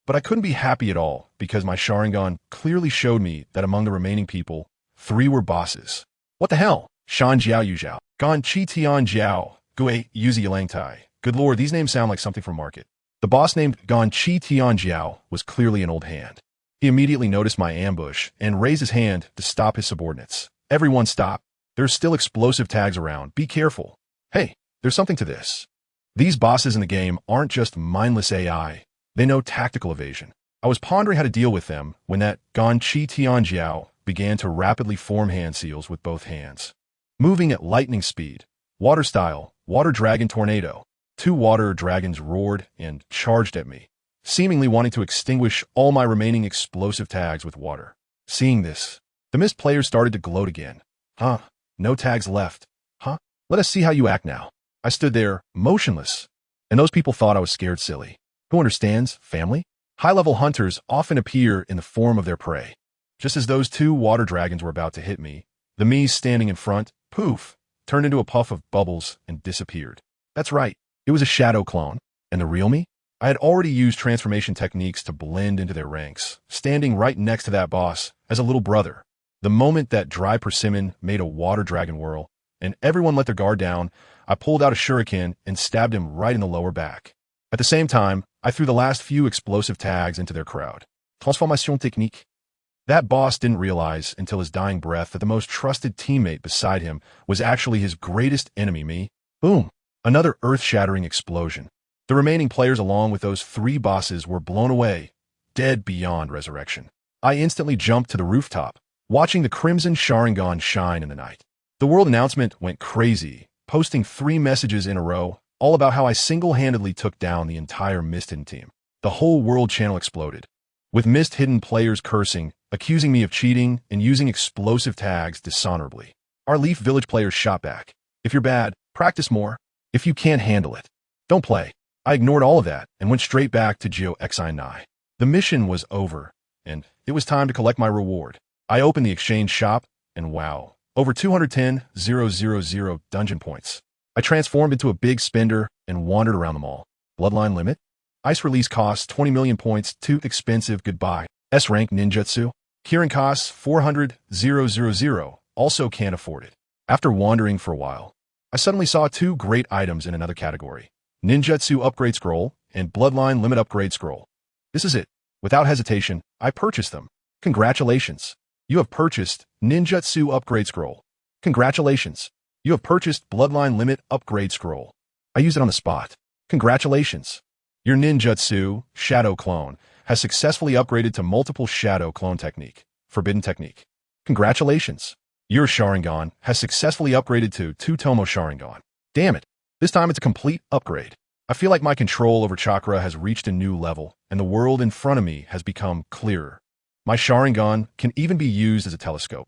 But I couldn't be happy at all because my Sharingan clearly showed me that among the remaining people, 3 were bosses. What the hell? Shan Jiao Yujiao, Gan Chi Tian Jiao, Gui Yuzi Yalangtai. Good lord, these names sound like something from Market. The boss named Gan Chi Tian Jiao was clearly an old hand. He immediately noticed my ambush and raised his hand to stop his subordinates. Everyone stop. There's still explosive tags around. Be careful. Hey, there's something to this. These bosses in the game aren't just mindless AI. They know tactical evasion. I was pondering how to deal with them when that Gan Chi Tian Jiao began to rapidly form hand seals with both hands. Moving at lightning speed, water style, water dragon tornado. 2 water dragons roared and charged at me, seemingly wanting to extinguish all my remaining explosive tags with water. Seeing this, the mist players started to gloat again. Huh? No tags left. Huh? Let us see how you act now. I stood there, motionless, and those people thought I was scared silly. Who understands? Family? High-level hunters often appear in the form of their prey. Just as those 2 water dragons were about to hit me, the me standing in front, poof, turned into a puff of bubbles and disappeared. That's right, it was a shadow clone. And the real me? I had already used transformation techniques to blend into their ranks, standing right next to that boss as a little brother. The moment that dry persimmon made a water dragon whirl, and everyone let their guard down, I pulled out a shuriken and stabbed him right in the lower back. At the same time, I threw the last few explosive tags into their crowd. Transformation technique. That boss didn't realize until his dying breath that the most trusted teammate beside him was actually his greatest enemy, me. Boom! Another earth-shattering explosion. The remaining players along with those 3 bosses were blown away, dead beyond resurrection. I instantly jumped to the rooftop, watching the crimson Sharingan shine in the night. The world announcement went crazy, posting 3 messages in a row, all about how I single-handedly took down the entire Mist Hidden team. The whole world channel exploded, with Mist Hidden players cursing, accusing me of cheating, and using explosive tags dishonorably. Our Leaf Village players shot back. If you're bad, practice more. If you can't handle it, don't play. I ignored all of that and went straight back to Geo Xi Nai. The mission was over, and it was time to collect my reward. I opened the exchange shop, and wow, over 210,000 dungeon points. I transformed into a big spender and wandered around the mall. Bloodline limit? Ice release costs 20 million points, too expensive, goodbye. S-rank ninjutsu? Kirin costs 400,000, also can't afford it. After wandering for a while, I suddenly saw 2 great items in another category. Ninjutsu Upgrade Scroll and Bloodline Limit Upgrade Scroll. This is it. Without hesitation, I purchased them. Congratulations. You have purchased Ninjutsu Upgrade Scroll. Congratulations. You have purchased Bloodline Limit Upgrade Scroll. I used it on the spot. Congratulations. Your Ninjutsu Shadow Clone has successfully upgraded to Multiple Shadow Clone Technique, Forbidden Technique. Congratulations. Your Sharingan has successfully upgraded to Two-Tomo Sharingan. Damn it. This time it's a complete upgrade. I feel like my control over chakra has reached a new level, and the world in front of me has become clearer. My Sharingan can even be used as a telescope.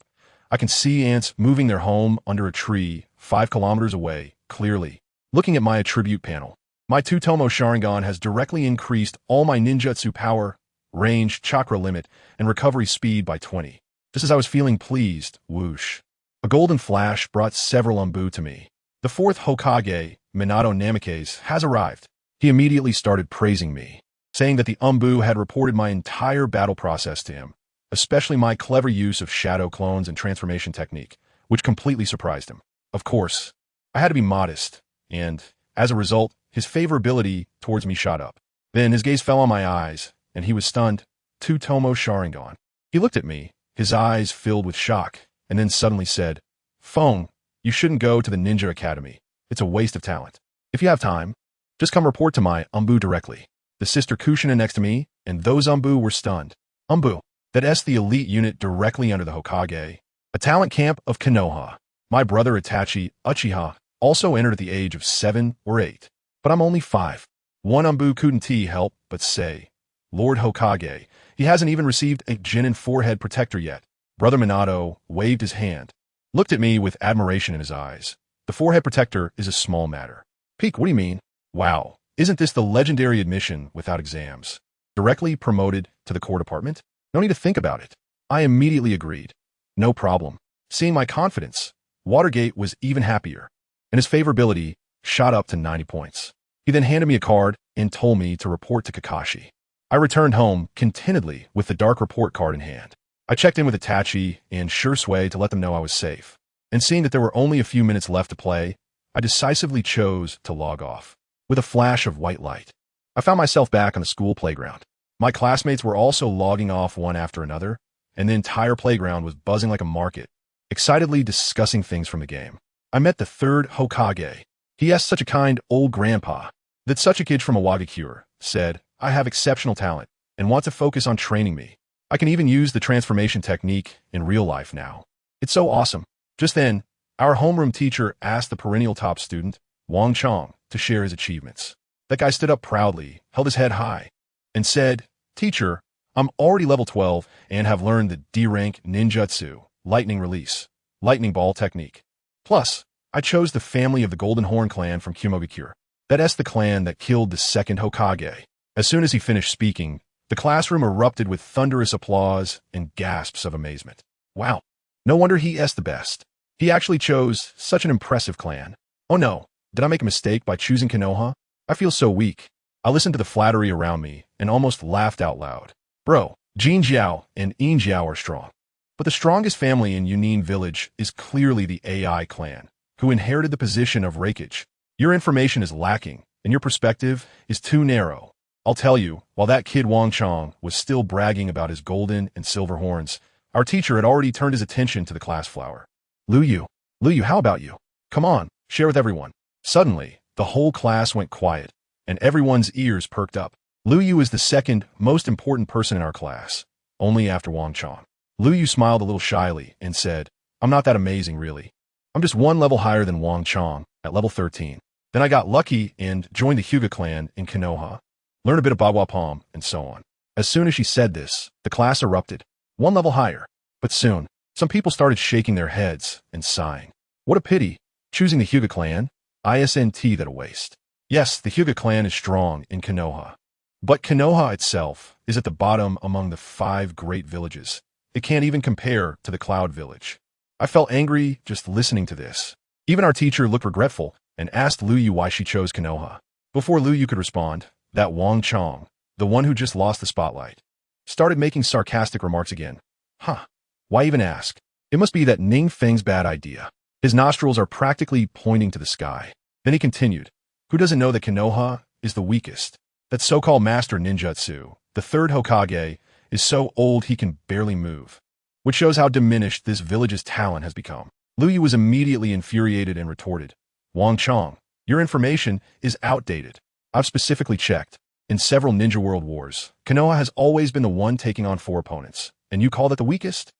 I can see ants moving their home under a tree 5 kilometers away, clearly. Looking at my attribute panel, my Two-Tomo Sharingan has directly increased all my ninjutsu power, range, chakra limit, and recovery speed by 20. Just as I was feeling pleased, whoosh. A golden flash brought several umbu to me. The 4th Hokage, Minato Namikaze, has arrived. He immediately started praising me. saying that the Umbu had reported my entire battle process to him, especially my clever use of shadow clones and transformation technique, which completely surprised him. Of course, I had to be modest, and, as a result, his favorability towards me shot up. Then his gaze fell on my eyes, and he was stunned. Naruto Sharingan. He looked at me, his eyes filled with shock, and then suddenly said, "Feng, you shouldn't go to the Ninja Academy. It's a waste of talent. If you have time, just come report to my Umbu directly." The sister Kushina next to me, and those Umbu were stunned. Umbu, that's the elite unit directly under the Hokage. A talent camp of Konoha. My brother Itachi, Uchiha, also entered at the age of 7 or 8. But I'm only 5. One Umbu couldn't help but say, "Lord Hokage, he hasn't even received a Genin forehead protector yet." Brother Minato waved his hand, looked at me with admiration in his eyes. "The forehead protector is a small matter." "Peek, what do you mean?" "Wow, isn't this the legendary admission without exams? Directly promoted to the core department? No need to think about it." I immediately agreed. No problem. Seeing my confidence, Watergate was even happier, and his favorability shot up to 90 points. He then handed me a card and told me to report to Kakashi. I returned home contentedly with the dark report card in hand. I checked in with Itachi and Shursui to let them know I was safe. And seeing that there were only a few minutes left to play, I decisively chose to log off. With a flash of white light, I found myself back on the school playground. My classmates were also logging off one after another, and the entire playground was buzzing like a market, excitedly discussing things from the game. I met the third Hokage. He asked such a kind old grandpa that such a kid from Awagakure said, "I have exceptional talent and want to focus on training me. I can even use the transformation technique in real life now. It's so awesome." Just then, our homeroom teacher asked the perennial top student, Wang Chong, to share his achievements. That guy stood up proudly, held his head high, and said, "Teacher, I'm already level 12 and have learned the D-rank ninjutsu, lightning release, lightning ball technique. Plus, I chose the family of the Golden Horn clan from Kumogakure. That's the clan that killed the second Hokage." As soon as he finished speaking, the classroom erupted with thunderous applause and gasps of amazement. Wow, no wonder he is the best. He actually chose such an impressive clan. Oh no, did I make a mistake by choosing Konoha? I feel so weak. I listened to the flattery around me and almost laughed out loud. Bro, Jin Jiao and Yin Jiao are strong. But the strongest family in Yunin village is clearly the AI clan, who inherited the position of Raikage. Your information is lacking, and your perspective is too narrow. I'll tell you, while that kid Wang Chong was still bragging about his golden and silver horns, our teacher had already turned his attention to the class flower. Liu Yu, how about you? Come on, share with everyone." Suddenly, the whole class went quiet, and everyone's ears perked up. Liu Yu is the second most important person in our class, only after Wang Chong. Liu Yu smiled a little shyly and said, "I'm not that amazing, really. I'm just one level higher than Wang Chong, at level 13. Then I got lucky and joined the Hyuga clan in Konoha, learned a bit of Bagua Palm, and so on." As soon as she said this, the class erupted, one level higher. But soon, some people started shaking their heads and sighing. What a pity, choosing the Hyuga clan, isn't that a waste. Yes, the Hyuga clan is strong in Konoha. But Konoha itself is at the bottom among the 5 great villages. It can't even compare to the Cloud Village. I felt angry just listening to this. Even our teacher looked regretful and asked Liu Yu why she chose Konoha. Before Liu Yu could respond, that Wang Chong, the one who just lost the spotlight, started making sarcastic remarks again. Huh, why even ask? It must be that NingFeng's bad idea. His nostrils are practically pointing to the sky. Then he continued, "Who doesn't know that Konoha is the weakest? That so-called master ninjutsu, the third Hokage, is so old he can barely move." Which shows how diminished this village's talent has become. Liu Yu was immediately infuriated and retorted, "Wang Chong, your information is outdated. I've specifically checked. In several Ninja World Wars, Konoha has always been the one taking on 4 opponents, and you call that the weakest?"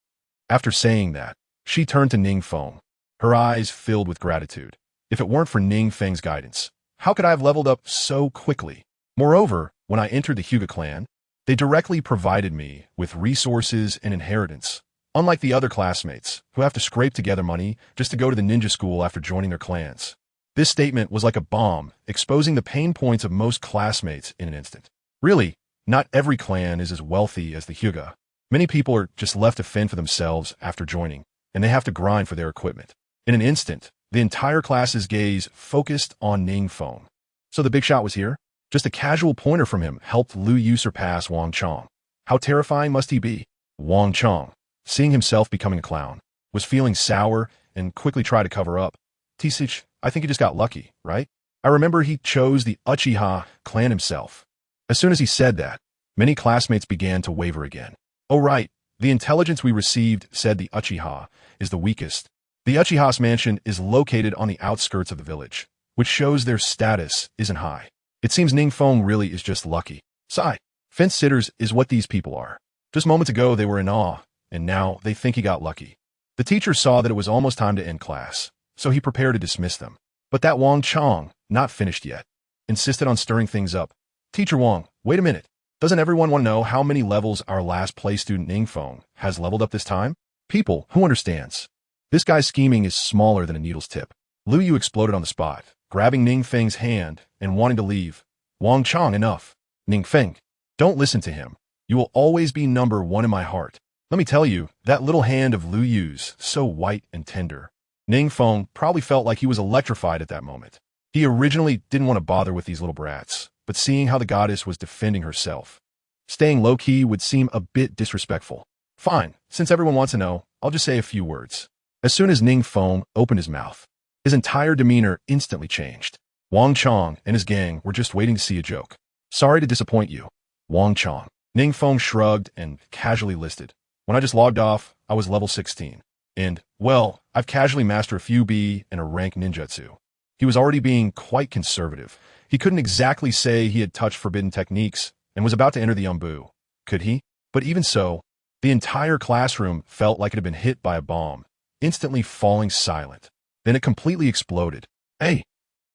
After saying that, she turned to NingFeng, her eyes filled with gratitude. If it weren't for NingFeng's guidance, how could I have leveled up so quickly? Moreover, when I entered the Hyuga clan, they directly provided me with resources and inheritance, unlike the other classmates who have to scrape together money just to go to the ninja school after joining their clans. This statement was like a bomb, exposing the pain points of most classmates in an instant. Really, not every clan is as wealthy as the Hyuga. Many people are just left to fend for themselves after joining, and they have to grind for their equipment. In an instant, the entire class's gaze focused on NingFeng. So the big shot was here? Just a casual pointer from him helped Lu Yu surpass Wang Chong. How terrifying must he be? Wang Chong, seeing himself becoming a clown, was feeling sour and quickly tried to cover up. Tisich, I think he just got lucky, right? I remember he chose the Uchiha clan himself. As soon as he said that, many classmates began to waver again. Oh right, the intelligence we received said the Uchiha is the weakest. The Uchiha's mansion is located on the outskirts of the village, which shows their status isn't high. It seems NingFeng really is just lucky. Sigh. Fence sitters is what these people are. Just moments ago they were in awe, and now they think he got lucky. The teacher saw that it was almost time to end class, so he prepared to dismiss them. But that Wang Chong, not finished yet, insisted on stirring things up. Teacher Wang, wait a minute. Doesn't everyone want to know how many levels our last place student NingFeng has leveled up this time? People, who understands? This guy's scheming is smaller than a needle's tip. Lu Yu exploded on the spot, grabbing NingFeng's hand and wanting to leave. Wang Chong, enough. NingFeng, don't listen to him. You will always be number one in my heart. Let me tell you, that little hand of Lu Yu's, so white and tender. NingFeng probably felt like he was electrified at that moment. He originally didn't want to bother with these little brats, but seeing how the goddess was defending herself, staying low-key would seem a bit disrespectful. Fine, since everyone wants to know, I'll just say a few words. As soon as NingFeng opened his mouth, his entire demeanor instantly changed. Wang Chong and his gang were just waiting to see a joke. Sorry to disappoint you, Wang Chong. NingFeng shrugged and casually listed. When I just logged off, I was level 16. And, well, I've casually mastered a few B and a rank ninjutsu. He was already being quite conservative. He couldn't exactly say he had touched forbidden techniques and was about to enter the Umbu. Could he? But even so, the entire classroom felt like it had been hit by a bomb, instantly falling silent. Then it completely exploded. Hey,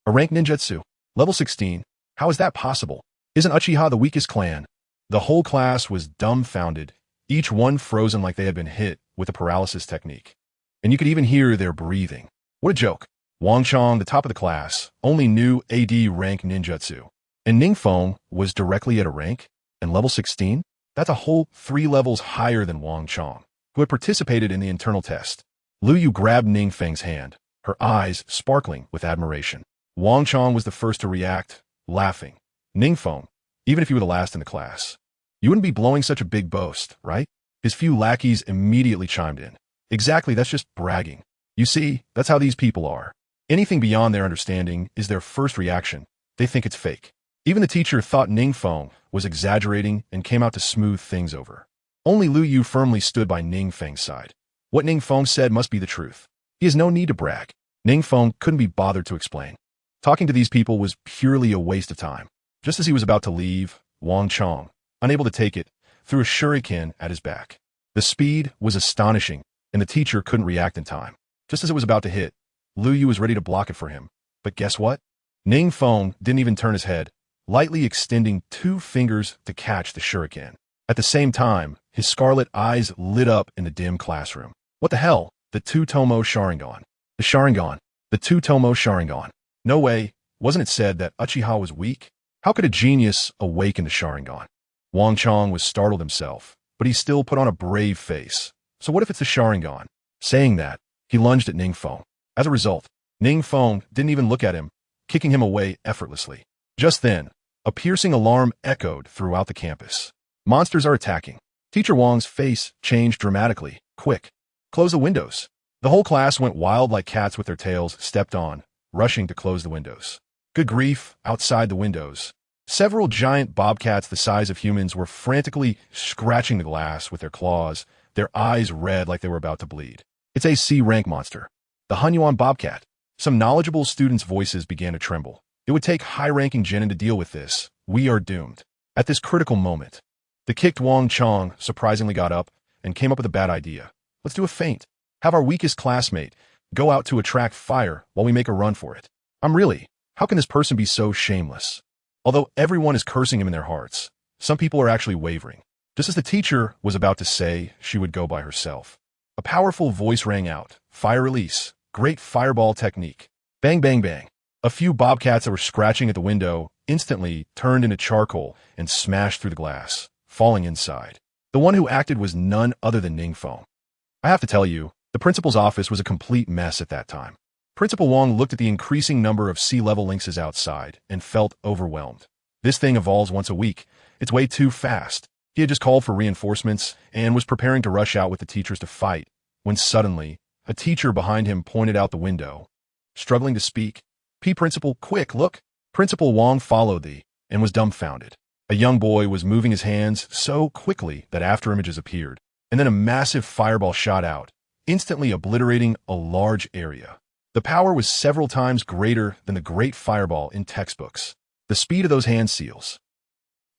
a rank ninjutsu, level 16. How is that possible? Isn't Uchiha the weakest clan? The whole class was dumbfounded, each one frozen like they had been hit with a paralysis technique. And you could even hear their breathing. What a joke. Wang Chong, the top of the class, only knew AD rank ninjutsu. And NingFeng was directly at a rank, and level 16? That's a whole 3 levels higher than Wang Chong, who had participated in the internal test. Lu Yu grabbed NingFeng's hand, her eyes sparkling with admiration. Wang Chong was the first to react, laughing. NingFeng, even if you were the last in the class, you wouldn't be blowing such a big boast, right? His few lackeys immediately chimed in. Exactly, that's just bragging. You see, that's how these people are. Anything beyond their understanding is their first reaction. They think it's fake. Even the teacher thought NingFeng was exaggerating and came out to smooth things over. Only Lu Yu firmly stood by NingFeng's side. What NingFeng said must be the truth. He has no need to brag. NingFeng couldn't be bothered to explain. Talking to these people was purely a waste of time. Just as he was about to leave, Wang Chong, unable to take it, threw a shuriken at his back. The speed was astonishing, and the teacher couldn't react in time. Just as it was about to hit, Lu Yu was ready to block it for him. But guess what? NingFeng didn't even turn his head, lightly extending 2 fingers to catch the shuriken. At the same time, his scarlet eyes lit up in the dim classroom. What the hell? The Two-Tomo Sharingan. The Sharingan. The Two-Tomo Sharingan. No way. Wasn't it said that Uchiha was weak? How could a genius awaken the Sharingan? Wang Chong was startled himself, but he still put on a brave face. So what if it's the Sharingan? Saying that, he lunged at NingFeng. As a result, NingFeng didn't even look at him, kicking him away effortlessly. Just then, a piercing alarm echoed throughout the campus. Monsters are attacking. Teacher Wang's face changed dramatically. Quick. Close the windows. The whole class went wild like cats with their tails stepped on, rushing to close the windows. Good grief, outside the windows. Several giant bobcats the size of humans were frantically scratching the glass with their claws, their eyes red like they were about to bleed. It's a C-rank monster. The Hunyuan bobcat. Some knowledgeable students' voices began to tremble. It would take high-ranking genin to deal with this. We are doomed. At this critical moment, the kicked Wang Chong surprisingly got up and came up with a bad idea. Let's do a feint. Have our weakest classmate go out to attract fire while we make a run for it. How can this person be so shameless? Although everyone is cursing him in their hearts, some people are actually wavering. Just as the teacher was about to say she would go by herself, a powerful voice rang out. Fire release. Great fireball technique. Bang, bang, bang. A few bobcats that were scratching at the window instantly turned into charcoal and smashed through the glass, falling inside. The one who acted was none other than NingFeng. I have to tell you, the principal's office was a complete mess at that time. Principal Wang looked at the increasing number of sea-level lynxes outside and felt overwhelmed. This thing evolves once a week. It's way too fast. He had just called for reinforcements and was preparing to rush out with the teachers to fight, when suddenly, a teacher behind him pointed out the window. Struggling to speak, Principal, quick, look! Principal Wong followed and was dumbfounded. A young boy was moving his hands so quickly that afterimages appeared, and then a massive fireball shot out, instantly obliterating a large area. The power was several times greater than the great fireball in textbooks. The speed of those hand seals.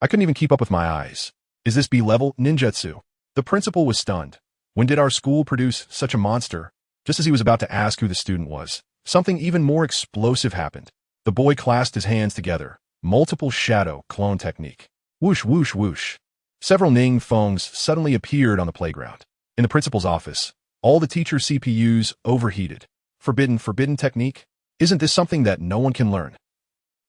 I couldn't even keep up with my eyes. Is this B-level ninjutsu? The principal was stunned. When did our school produce such a monster? Just as he was about to ask who the student was, something even more explosive happened. The boy clasped his hands together. Multiple shadow clone technique. Whoosh, whoosh, whoosh. Several NingFengs suddenly appeared on the playground. In the principal's office, all the teacher CPUs overheated. Forbidden technique? Isn't this something that no one can learn?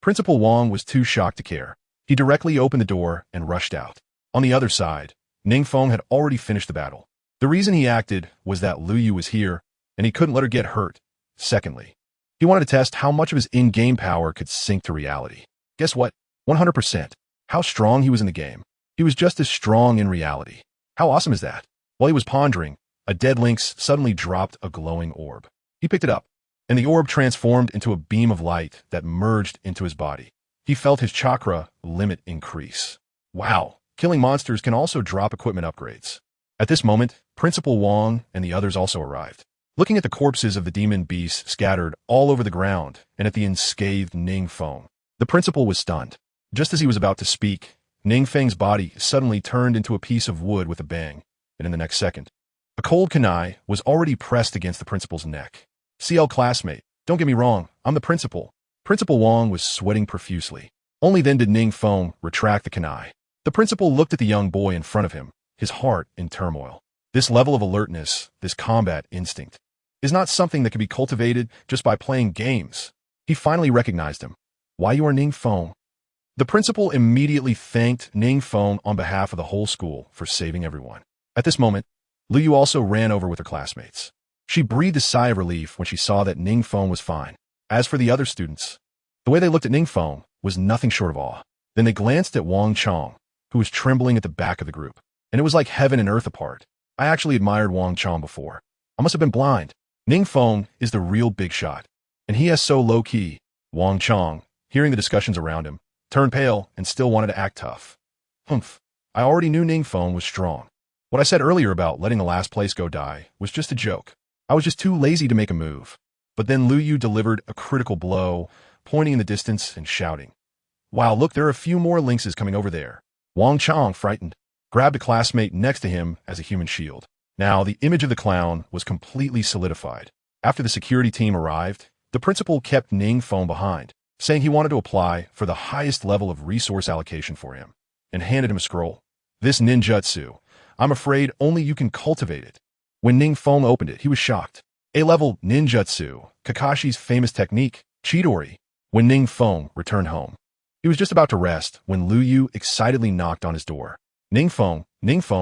Principal Wong was too shocked to care. He directly opened the door and rushed out. On the other side, NingFeng had already finished the battle. The reason he acted was that Lu Yu was here, and he couldn't let her get hurt. Secondly, he wanted to test how much of his in-game power could sink to reality. Guess what? 100%. How strong he was in the game. He was just as strong in reality. How awesome is that? While he was pondering, a dead lynx suddenly dropped a glowing orb. He picked it up, and the orb transformed into a beam of light that merged into his body. He felt his chakra limit increase. Wow, killing monsters can also drop equipment upgrades. At this moment, Principal Wong and the others also arrived. Looking at the corpses of the demon beasts scattered all over the ground and at the unscathed NingFeng, the principal was stunned. Just as he was about to speak, NingFeng's body suddenly turned into a piece of wood with a bang, and in the next second, a cold kunai was already pressed against the principal's neck. CL classmate, don't get me wrong, I'm the principal. Principal Wong was sweating profusely. Only then did NingFeng retract the kunai. The principal looked at the young boy in front of him, his heart in turmoil. This level of alertness, this combat instinct, is not something that can be cultivated just by playing games. He finally recognized him. Why, you are NingFeng? The principal immediately thanked NingFeng on behalf of the whole school for saving everyone. At this moment, Lu Yu also ran over with her classmates. She breathed a sigh of relief when she saw that NingFeng was fine. As for the other students, the way they looked at NingFeng was nothing short of awe. Then they glanced at Wang Chong, who was trembling at the back of the group, and it was like heaven and earth apart. I actually admired Wang Chong before. I must have been blind. NingFeng is the real big shot, and he has so low-key. Wang Chong, hearing the discussions around him, turned pale and still wanted to act tough. Humph, I already knew NingFeng was strong. What I said earlier about letting the last place go die was just a joke. I was just too lazy to make a move. But then Lu Yu delivered a critical blow, pointing in the distance and shouting. Wow, look, there are a few more lynxes coming over there. Wang Chong, frightened, grabbed a classmate next to him as a human shield. Now, the image of the clown was completely solidified. After the security team arrived, the principal kept NingFeng behind, saying he wanted to apply for the highest level of resource allocation for him, and handed him a scroll. This ninjutsu, I'm afraid only you can cultivate it. When NingFeng opened it, he was shocked. A-level ninjutsu, Kakashi's famous technique, Chidori. When NingFeng returned home, he was just about to rest when Lu Yu excitedly knocked on his door. NingFeng,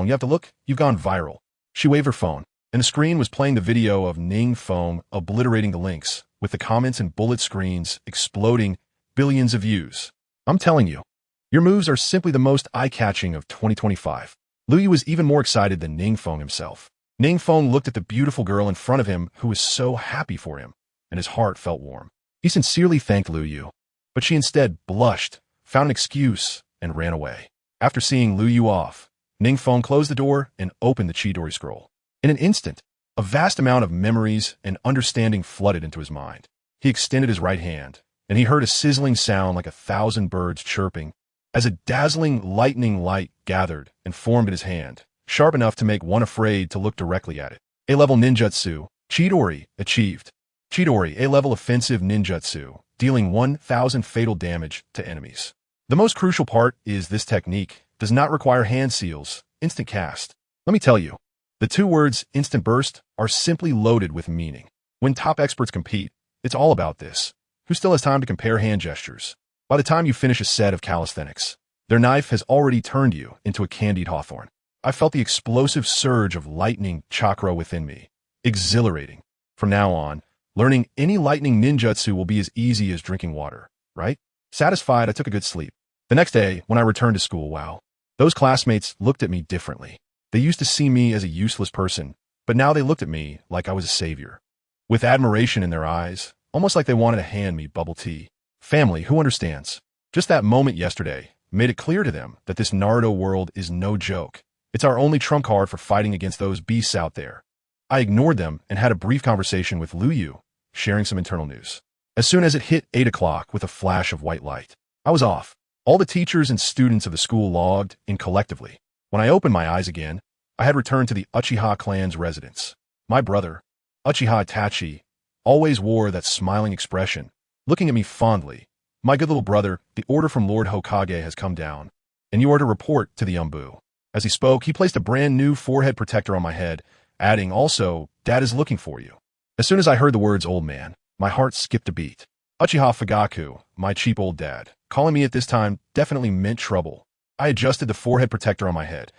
you have to look, you've gone viral. She waved her phone, and the screen was playing the video of NingFeng obliterating the lynx, with the comments and bullet screens exploding billions of views. I'm telling you, your moves are simply the most eye-catching of 2025. Lu Yu was even more excited than NingFeng himself. NingFeng looked at the beautiful girl in front of him who was so happy for him, and his heart felt warm. He sincerely thanked Lu Yu, but she instead blushed, found an excuse, and ran away. After seeing Lu Yu off, NingFeng closed the door and opened the Chidori scroll. In an instant, a vast amount of memories and understanding flooded into his mind. He extended his right hand, and he heard a sizzling sound like 1,000 birds chirping, as a dazzling lightning light gathered and formed in his hand, sharp enough to make one afraid to look directly at it. A-level ninjutsu, Chidori, achieved. Chidori, A-level offensive ninjutsu, dealing 1,000 fatal damage to enemies. The most crucial part is this technique does not require hand seals, instant cast. Let me tell you, the two words instant burst are simply loaded with meaning. When top experts compete, it's all about this. Who still has time to compare hand gestures? By the time you finish a set of calisthenics, their knife has already turned you into a candied hawthorn. I felt the explosive surge of lightning chakra within me. Exhilarating. From now on, learning any lightning ninjutsu will be as easy as drinking water, right? Satisfied, I took a good sleep. The next day, when I returned to school, wow, those classmates looked at me differently. They used to see me as a useless person, but now they looked at me like I was a savior. With admiration in their eyes, almost like they wanted to hand me bubble tea. Family, who understands? Just that moment yesterday made it clear to them that this Naruto world is no joke. It's our only trump card for fighting against those beasts out there. I ignored them and had a brief conversation with Liu Yu, sharing some internal news. As soon as it hit 8 o'clock with a flash of white light, I was off. All the teachers and students of the school logged in collectively. When I opened my eyes again, I had returned to the Uchiha clan's residence. My brother, Uchiha Itachi, always wore that smiling expression, looking at me fondly. My good little brother, the order from Lord Hokage has come down, and you are to report to the Umbu. As he spoke, he placed a brand new forehead protector on my head, adding also, Dad is looking for you. As soon as I heard the words old man, my heart skipped a beat. Uchiha Fugaku, my cheap old dad, calling me at this time definitely meant trouble. I adjusted the forehead protector on my head.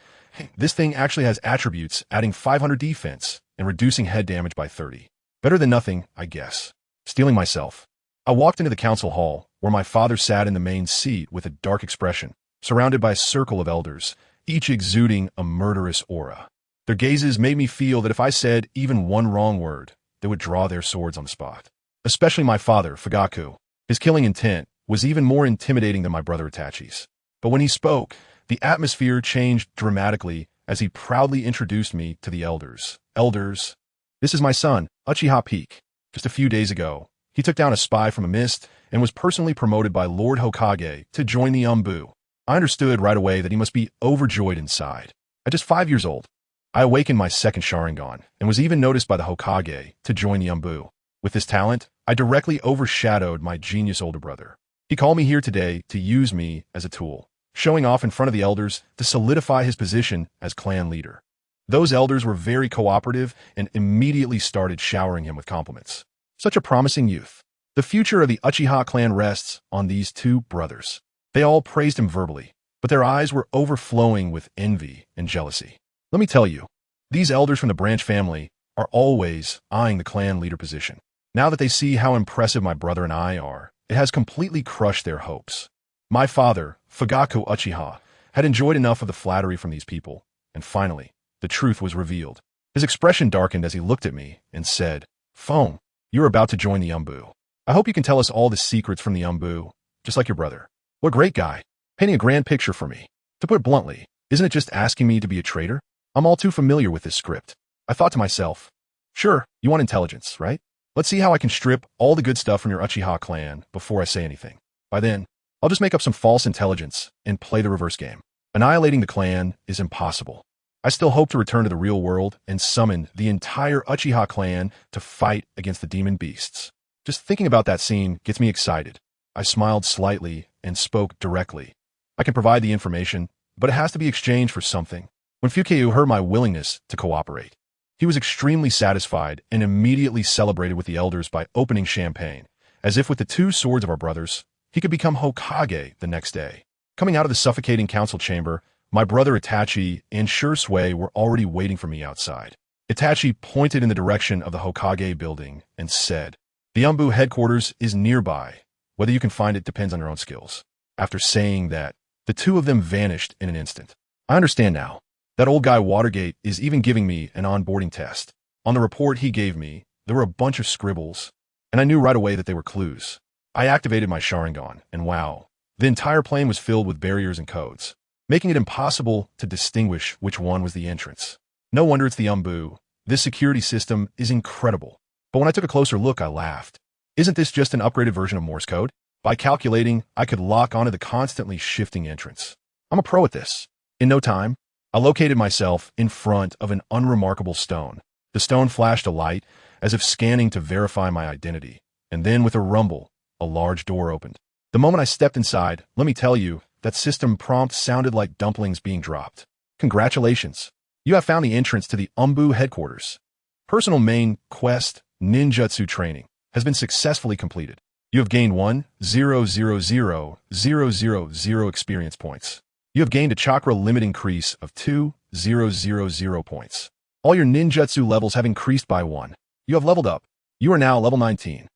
This thing actually has attributes adding 500 defense and reducing head damage by 30. Better than nothing, I guess. Stealing myself. I walked into the council hall, where my father sat in the main seat with a dark expression, surrounded by a circle of elders, each exuding a murderous aura. Their gazes made me feel that if I said even one wrong word, they would draw their swords on the spot. Especially my father, Fugaku. His killing intent was even more intimidating than my brother Itachi's. But when he spoke, the atmosphere changed dramatically as he proudly introduced me to the elders. Elders, this is my son, Uchiha Peak. Just a few days ago, he took down a spy from a mist and was personally promoted by Lord Hokage to join the Umbu. I understood right away that he must be overjoyed inside. At just 5 years old, I awakened my second Sharingan and was even noticed by the Hokage to join the Umbu. With this talent, I directly overshadowed my genius older brother. He called me here today to use me as a tool, showing off in front of the elders to solidify his position as clan leader. Those elders were very cooperative and immediately started showering him with compliments. Such a promising youth. The future of the Uchiha clan rests on these two brothers. They all praised him verbally, but their eyes were overflowing with envy and jealousy. Let me tell you, these elders from the branch family are always eyeing the clan leader position. Now that they see how impressive my brother and I are, it has completely crushed their hopes. My father, Fugaku Uchiha, had enjoyed enough of the flattery from these people, and finally, the truth was revealed. His expression darkened as he looked at me and said, Foam, you're about to join the Umbu. I hope you can tell us all the secrets from the Umbu, just like your brother. What a great guy, painting a grand picture for me. To put it bluntly, isn't it just asking me to be a traitor? I'm all too familiar with this script. I thought to myself, sure, you want intelligence, right? Let's see how I can strip all the good stuff from your Uchiha clan before I say anything. By then, I'll just make up some false intelligence and play the reverse game. Annihilating the clan is impossible. I still hope to return to the real world and summon the entire Uchiha clan to fight against the demon beasts. Just thinking about that scene gets me excited. I smiled slightly and spoke directly. I can provide the information, but it has to be exchanged for something. When Fukeu heard my willingness to cooperate, he was extremely satisfied and immediately celebrated with the elders by opening champagne, as if with the two swords of our brothers, he could become Hokage the next day. Coming out of the suffocating council chamber, my brother Itachi and Shursui were already waiting for me outside. Itachi pointed in the direction of the Hokage building and said, The Umbu headquarters is nearby. Whether you can find it depends on your own skills. After saying that, the two of them vanished in an instant. I understand now. That old guy Watergate is even giving me an onboarding test. On the report he gave me, there were a bunch of scribbles, and I knew right away that they were clues. I activated my Sharingan, and wow, the entire plane was filled with barriers and codes, making it impossible to distinguish which one was the entrance. No wonder it's the Umbu. This security system is incredible. But when I took a closer look, I laughed. Isn't this just an upgraded version of Morse code? By calculating, I could lock onto the constantly shifting entrance. I'm a pro at this. In no time, I located myself in front of an unremarkable stone. The stone flashed a light, as if scanning to verify my identity. And then with a rumble, a large door opened. The moment I stepped inside, let me tell you, that system prompt sounded like dumplings being dropped. Congratulations. You have found the entrance to the Umbu headquarters. Personal main quest, ninjutsu training, has been successfully completed. You have gained 1,000,000 experience points. You have gained a chakra limit increase of 2,000 points. All your ninjutsu levels have increased by 1. You have leveled up. You are now level 19.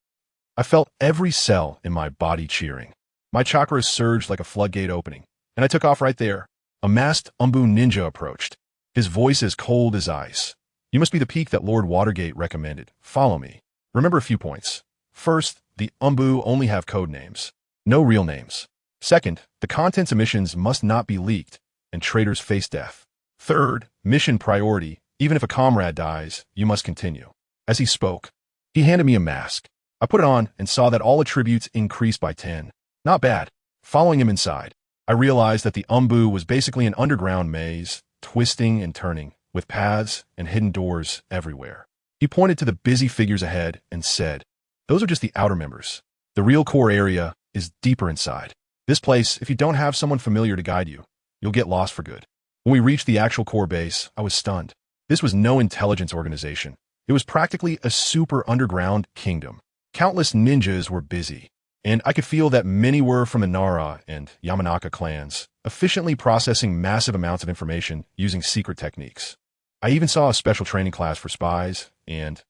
I felt every cell in my body cheering. My chakras surged like a floodgate opening, and I took off right there. A masked Umbu ninja approached, his voice as cold as ice. You must be the peak that Lord Watergate recommended. Follow me. Remember a few points. First, the Umbu only have code names, no real names. Second, the contents of missions must not be leaked, and traitors face death. Third, mission priority. Even if a comrade dies, you must continue. As he spoke, he handed me a mask. I put it on and saw that all attributes increased by 10. Not bad. Following him inside, I realized that the Umbu was basically an underground maze, twisting and turning, with paths and hidden doors everywhere. He pointed to the busy figures ahead and said, "Those are just the outer members. The real core area is deeper inside. This place, if you don't have someone familiar to guide you, you'll get lost for good." When we reached the actual core base, I was stunned. This was no intelligence organization. It was practically a super underground kingdom. Countless ninjas were busy, and I could feel that many were from the Nara and Yamanaka clans, efficiently processing massive amounts of information using secret techniques. I even saw a special training class for spies, and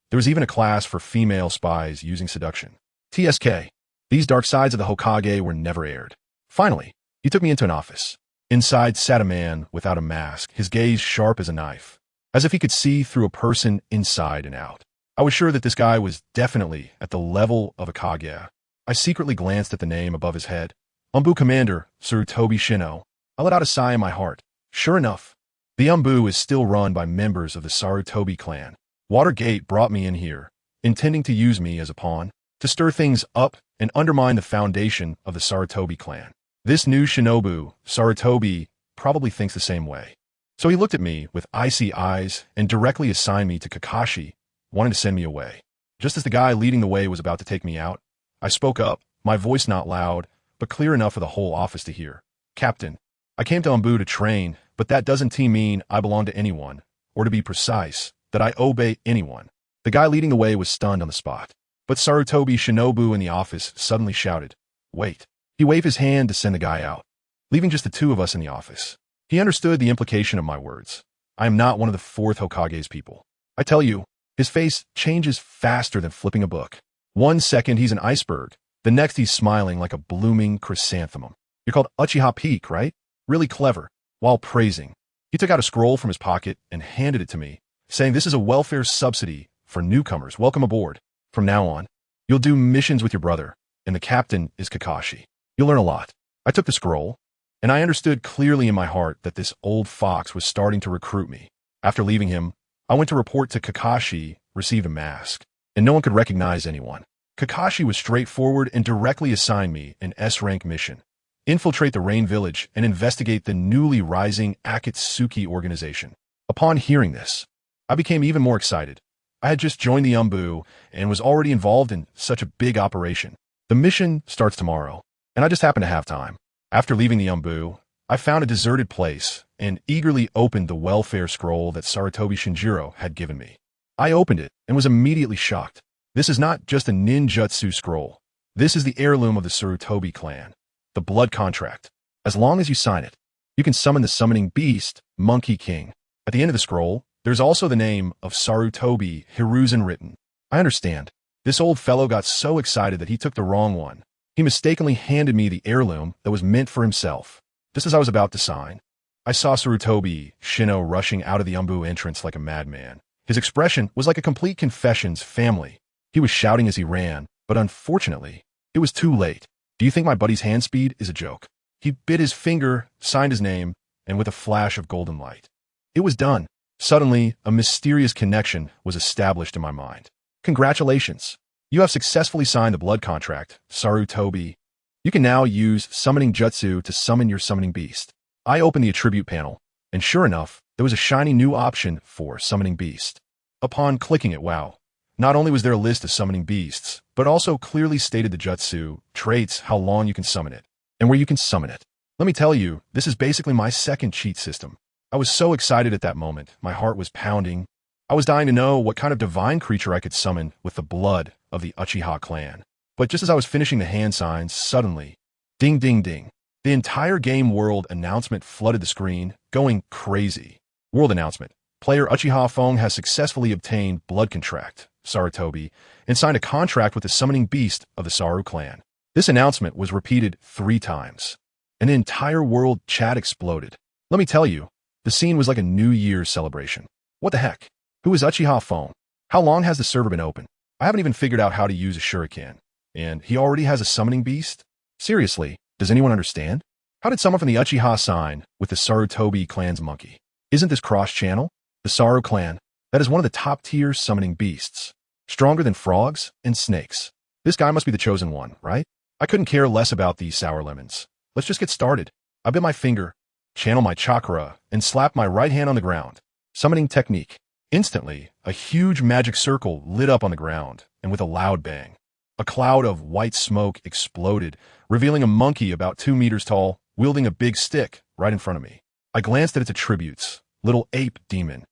there was even a class for female spies using seduction. TSK. These dark sides of the Hokage were never aired. Finally, he took me into an office. Inside sat a man without a mask, his gaze sharp as a knife, as if he could see through a person inside and out. I was sure that this guy was definitely at the level of a Kage. I secretly glanced at the name above his head. Umbu Commander, Sarutobi Shino. I let out a sigh in my heart. Sure enough, the Umbu is still run by members of the Sarutobi clan. Watergate brought me in here, intending to use me as a pawn, to stir things up and undermine the foundation of the Sarutobi clan. This new shinobu, Sarutobi, probably thinks the same way. So he looked at me with icy eyes and directly assigned me to Kakashi, wanting to send me away. Just as the guy leading the way was about to take me out, I spoke up, my voice not loud, but clear enough for the whole office to hear. "Captain, I came to Umbu to train, but that doesn't mean I belong to anyone, or to be precise, that I obey anyone." The guy leading the way was stunned on the spot. But Sarutobi Shinobu in the office suddenly shouted, "Wait." He waved his hand to send the guy out, leaving just the two of us in the office. He understood the implication of my words. I am not one of the fourth Hokage's people. I tell you, his face changes faster than flipping a book. 1 second he's an iceberg, the next he's smiling like a blooming chrysanthemum. "You're called Uchiha Peak, right? Really clever." While praising, he took out a scroll from his pocket and handed it to me, saying, "This is a welfare subsidy for newcomers. Welcome aboard. From now on, you'll do missions with your brother, and the captain is Kakashi. You'll learn a lot." I took the scroll, and I understood clearly in my heart that this old fox was starting to recruit me. After leaving him, I went to report to Kakashi, received a mask, and no one could recognize anyone. Kakashi was straightforward and directly assigned me an S-rank mission: infiltrate the Rain Village and investigate the newly rising Akatsuki organization. Upon hearing this, I became even more excited. I had just joined the Umbu and was already involved in such a big operation. The mission starts tomorrow, and I just happen to have time. After leaving the Umbu, I found a deserted place and eagerly opened the welfare scroll that Sarutobi Shinjiro had given me. I opened it and was immediately shocked. This is not just a ninjutsu scroll. This is the heirloom of the Sarutobi clan, the blood contract. As long as you sign it, you can summon the summoning beast, Monkey King. At the end of the scroll, there's also the name of Sarutobi Hiruzen written. I understand. This old fellow got so excited that he took the wrong one. He mistakenly handed me the heirloom that was meant for himself. Just as I was about to sign, I saw Sarutobi Shino rushing out of the Umbu entrance like a madman. His expression was like a complete confession's family. He was shouting as he ran, but unfortunately, it was too late. Do you think my buddy's hand speed is a joke? He bit his finger, signed his name, and with a flash of golden light, it was done. Suddenly, a mysterious connection was established in my mind. "Congratulations. You have successfully signed the blood contract, Sarutobi. You can now use summoning jutsu to summon your summoning beast." I opened the attribute panel, and sure enough, there was a shiny new option for summoning beast. Upon clicking it, wow. Not only was there a list of summoning beasts, but also clearly stated the jutsu, traits, how long you can summon it, and where you can summon it. Let me tell you, this is basically my second cheat system. I was so excited at that moment, my heart was pounding. I was dying to know what kind of divine creature I could summon with the blood of the Uchiha clan. But just as I was finishing the hand signs, suddenly, ding ding ding, the entire game world announcement flooded the screen, going crazy. World announcement. Player Uchiha Fong has successfully obtained blood contract, Sarutobi, and signed a contract with the summoning beast of the Saru clan. This announcement was repeated 3 times. An entire world chat exploded. Let me tell you, the scene was like a New Year's celebration. What the heck? Who is Uchiha Phone? How long has the server been open? I haven't even figured out how to use a shuriken. And he already has a summoning beast? Seriously, does anyone understand? How did someone from the Uchiha sign with the Sarutobi clan's monkey? Isn't this cross-channel? The Saru clan, that is one of the top-tier summoning beasts. Stronger than frogs and snakes. This guy must be the chosen one, right? I couldn't care less about these sour lemons. Let's just get started. I bit my finger, channel my chakra, and slap my right hand on the ground. Summoning technique. Instantly, a huge magic circle lit up on the ground, and with a loud bang, a cloud of white smoke exploded, revealing a monkey about 2 meters tall, wielding a big stick right in front of me. I glanced at its attributes. Little ape demon,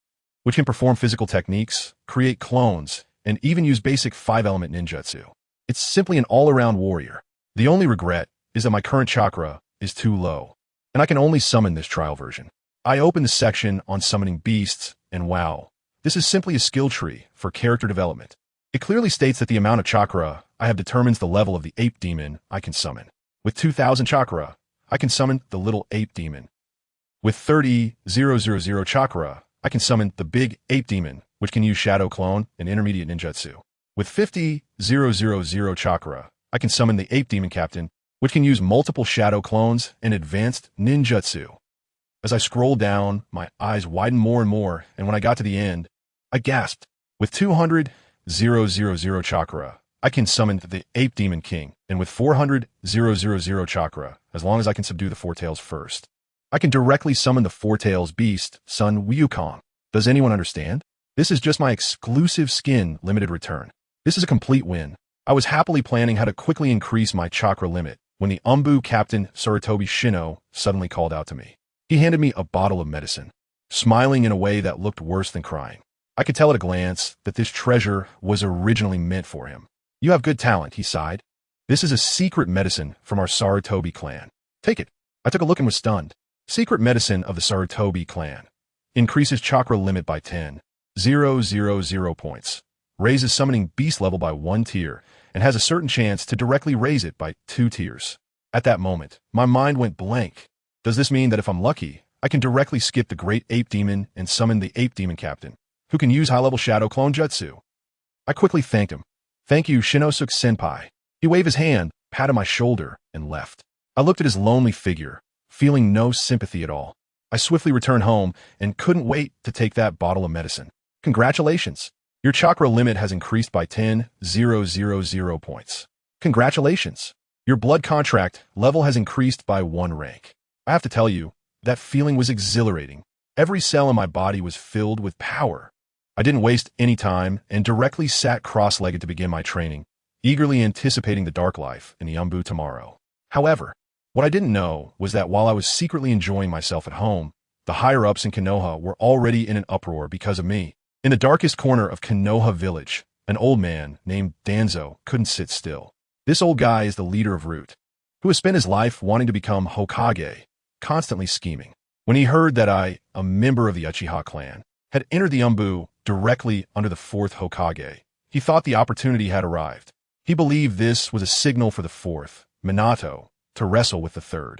which can perform physical techniques, create clones, and even use basic 5-element ninjutsu. It's simply an all-around warrior. The only regret is that my current chakra is too low, and I can only summon this trial version. I opened the section on summoning beasts, and wow, this is simply a skill tree for character development. It clearly states that the amount of chakra I have determines the level of the ape demon I can summon. With 2,000 chakra, I can summon the little ape demon. With 30,000 chakra, I can summon the big ape demon, which can use shadow clone and intermediate ninjutsu. With 50,000 chakra, I can summon the ape demon captain, which can use multiple shadow clones and advanced ninjutsu. As I scrolled down, my eyes widened more and more, and when I got to the end, I gasped. With 200,000 chakra, I can summon the ape demon king, and with 400,000 chakra, as long as I can subdue the Four Tails first, I can directly summon the Four Tails beast, Sun Wukong. Does anyone understand? This is just my exclusive skin limited return. This is a complete win. I was happily planning how to quickly increase my chakra limit when the Umbu captain Sarutobi Shino suddenly called out to me. He handed me a bottle of medicine, smiling in a way that looked worse than crying. I could tell at a glance that this treasure was originally meant for him. You have good talent, he sighed. This is a secret medicine from our Sarutobi clan. Take it. I took a look and was stunned. Secret medicine of the Sarutobi clan. Increases chakra limit by 10,000 points. Raises summoning beast level by 1 tier, and has a certain chance to directly raise it by 2 tiers. At that moment, my mind went blank. Does this mean that if I'm lucky, I can directly skip the Great Ape Demon and summon the Ape Demon Captain, who can use high-level Shadow Clone Jutsu? I quickly thanked him. Thank you, Shinosuke-senpai. He waved his hand, patted my shoulder, and left. I looked at his lonely figure, feeling no sympathy at all. I swiftly returned home and couldn't wait to take that bottle of medicine. Congratulations. Your chakra limit has increased by 10,000 points. Congratulations. Your blood contract level has increased by 1 rank. I have to tell you, that feeling was exhilarating. Every cell in my body was filled with power. I didn't waste any time and directly sat cross-legged to begin my training, eagerly anticipating the dark life in the Umbu tomorrow. However, what I didn't know was that while I was secretly enjoying myself at home, the higher-ups in Konoha were already in an uproar because of me. In the darkest corner of Konoha village, an old man named Danzo couldn't sit still. This old guy is the leader of Root, who has spent his life wanting to become Hokage, constantly scheming. When he heard that I, a member of the Uchiha clan, had entered the Umbu directly under the 4th Hokage, he thought the opportunity had arrived. He believed this was a signal for the 4th, Minato, to wrestle with the 3rd,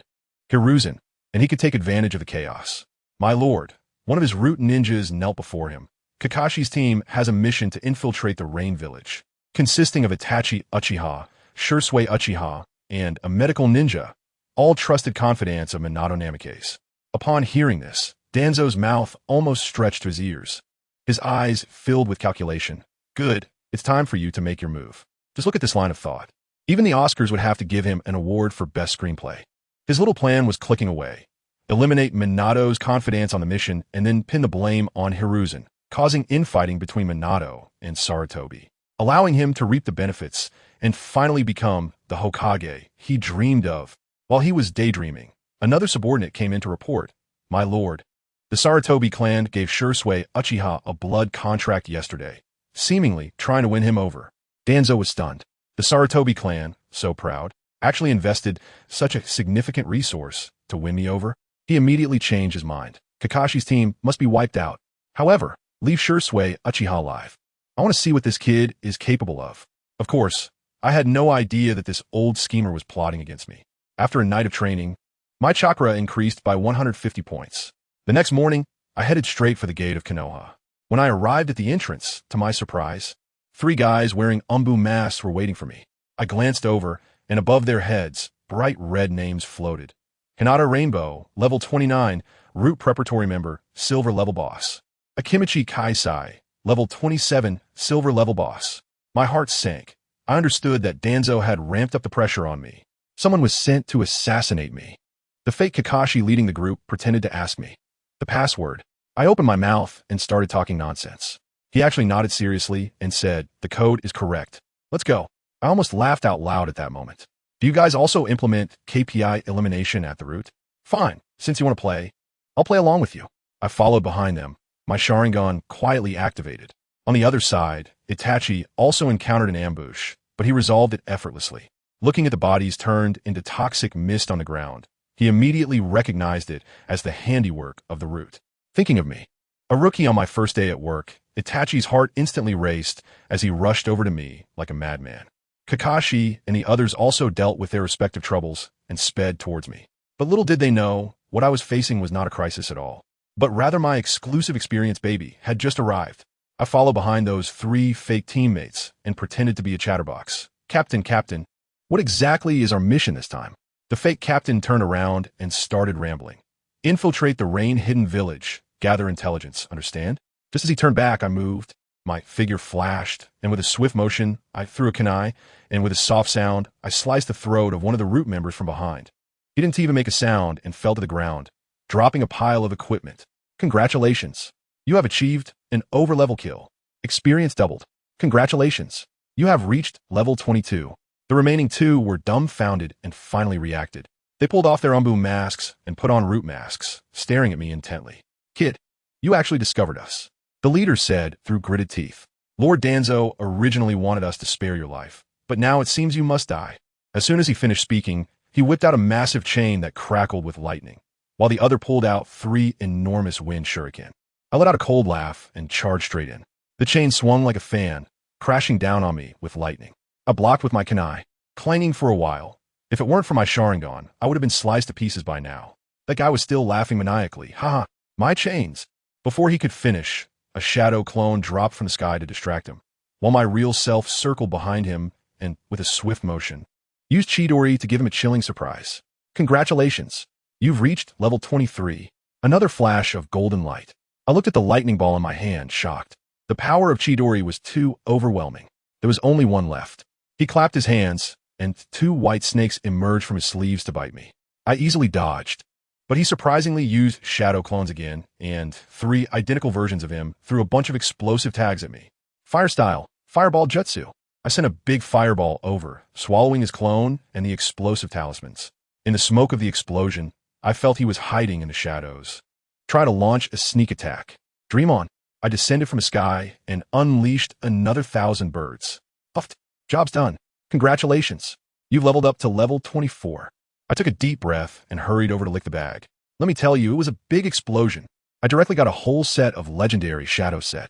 Hiruzen, and he could take advantage of the chaos. My lord, one of his Root ninjas knelt before him. Kakashi's team has a mission to infiltrate the Rain Village, consisting of Itachi Uchiha, Shursui Uchiha, and a medical ninja, all trusted confidants of Minato Namikaze. Upon hearing this, Danzo's mouth almost stretched to his ears. His eyes filled with calculation. Good, it's time for you to make your move. Just look at this line of thought. Even the Oscars would have to give him an award for best screenplay. His little plan was clicking away. Eliminate Minato's confidants on the mission and then pin the blame on Hiruzen, causing infighting between Minato and Sarutobi, allowing him to reap the benefits and finally become the Hokage he dreamed of. While he was daydreaming, another subordinate came in to report, My lord, the Sarutobi clan gave Shursui Uchiha a blood contract yesterday, seemingly trying to win him over. Danzo was stunned. The Sarutobi clan, so proud, actually invested such a significant resource to win me over? He immediately changed his mind. Kakashi's team must be wiped out. However, leave Shursui Uchiha alive. I want to see what this kid is capable of. Of course, I had no idea that this old schemer was plotting against me. After a night of training, my chakra increased by 150 points. The next morning, I headed straight for the gate of Konoha. When I arrived at the entrance, to my surprise, 3 guys wearing Umbu masks were waiting for me. I glanced over, and above their heads, bright red names floated. Hinata Rainbow, level 29, Root Preparatory Member, Silver Level Boss. Akimichi Kaisai, level 27, Silver Level Boss. My heart sank. I understood that Danzo had ramped up the pressure on me. Someone was sent to assassinate me. The fake Kakashi leading the group pretended to ask me the password. I opened my mouth and started talking nonsense. He actually nodded seriously and said, "The code is correct. Let's go." I almost laughed out loud at that moment. Do you guys also implement KPI elimination at the root? Fine, since you want to play, I'll play along with you. I followed behind them, my Sharingan quietly activated. On the other side, Itachi also encountered an ambush, but he resolved it effortlessly. Looking at the bodies turned into toxic mist on the ground, he immediately recognized it as the handiwork of the root. Thinking of me, a rookie on my first day at work, Itachi's heart instantly raced as he rushed over to me like a madman. Kakashi and the others also dealt with their respective troubles and sped towards me. But little did they know, what I was facing was not a crisis at all, but rather my exclusive experience baby had just arrived. I followed behind those 3 fake teammates and pretended to be a chatterbox. Captain, what exactly is our mission this time? The fake captain turned around and started rambling. Infiltrate the rain-hidden village, gather intelligence, understand? Just as he turned back, I moved. My figure flashed, and with a swift motion, I threw a kunai, and with a soft sound, I sliced the throat of one of the root members from behind. He didn't even make a sound and fell to the ground, dropping a pile of equipment. Congratulations. You have achieved an overlevel kill. Experience doubled. Congratulations. You have reached level 22. The remaining 2 were dumbfounded and finally reacted. They pulled off their Umbu masks and put on root masks, staring at me intently. Kid, you actually discovered us. The leader said through gritted teeth. Lord Danzo originally wanted us to spare your life, but now it seems you must die. As soon as he finished speaking, he whipped out a massive chain that crackled with lightning, while the other pulled out 3 enormous wind shuriken. I let out a cold laugh and charged straight in. The chain swung like a fan, crashing down on me with lightning. I blocked with my kunai, clanging for a while. If it weren't for my Sharingan, I would have been sliced to pieces by now. That guy was still laughing maniacally. Haha, my chains. Before he could finish, a shadow clone dropped from the sky to distract him, while my real self circled behind him and, with a swift motion, used Chidori to give him a chilling surprise. Congratulations. You've reached level 23. Another flash of golden light. I looked at the lightning ball in my hand, shocked. The power of Chidori was too overwhelming. There was only one left. He clapped his hands, and 2 white snakes emerged from his sleeves to bite me. I easily dodged, but he surprisingly used shadow clones again, and 3 identical versions of him threw a bunch of explosive tags at me. Fire style, fireball jutsu. I sent a big fireball over, swallowing his clone and the explosive talismans. In the smoke of the explosion, I felt he was hiding in the shadows. Try to launch a sneak attack. Dream on. I descended from the sky and unleashed another 1,000 birds. Puffed. Job's done. Congratulations. You've leveled up to level 24. I took a deep breath and hurried over to lick the bag. Let me tell you, it was a big explosion. I directly got a whole set of legendary shadow set.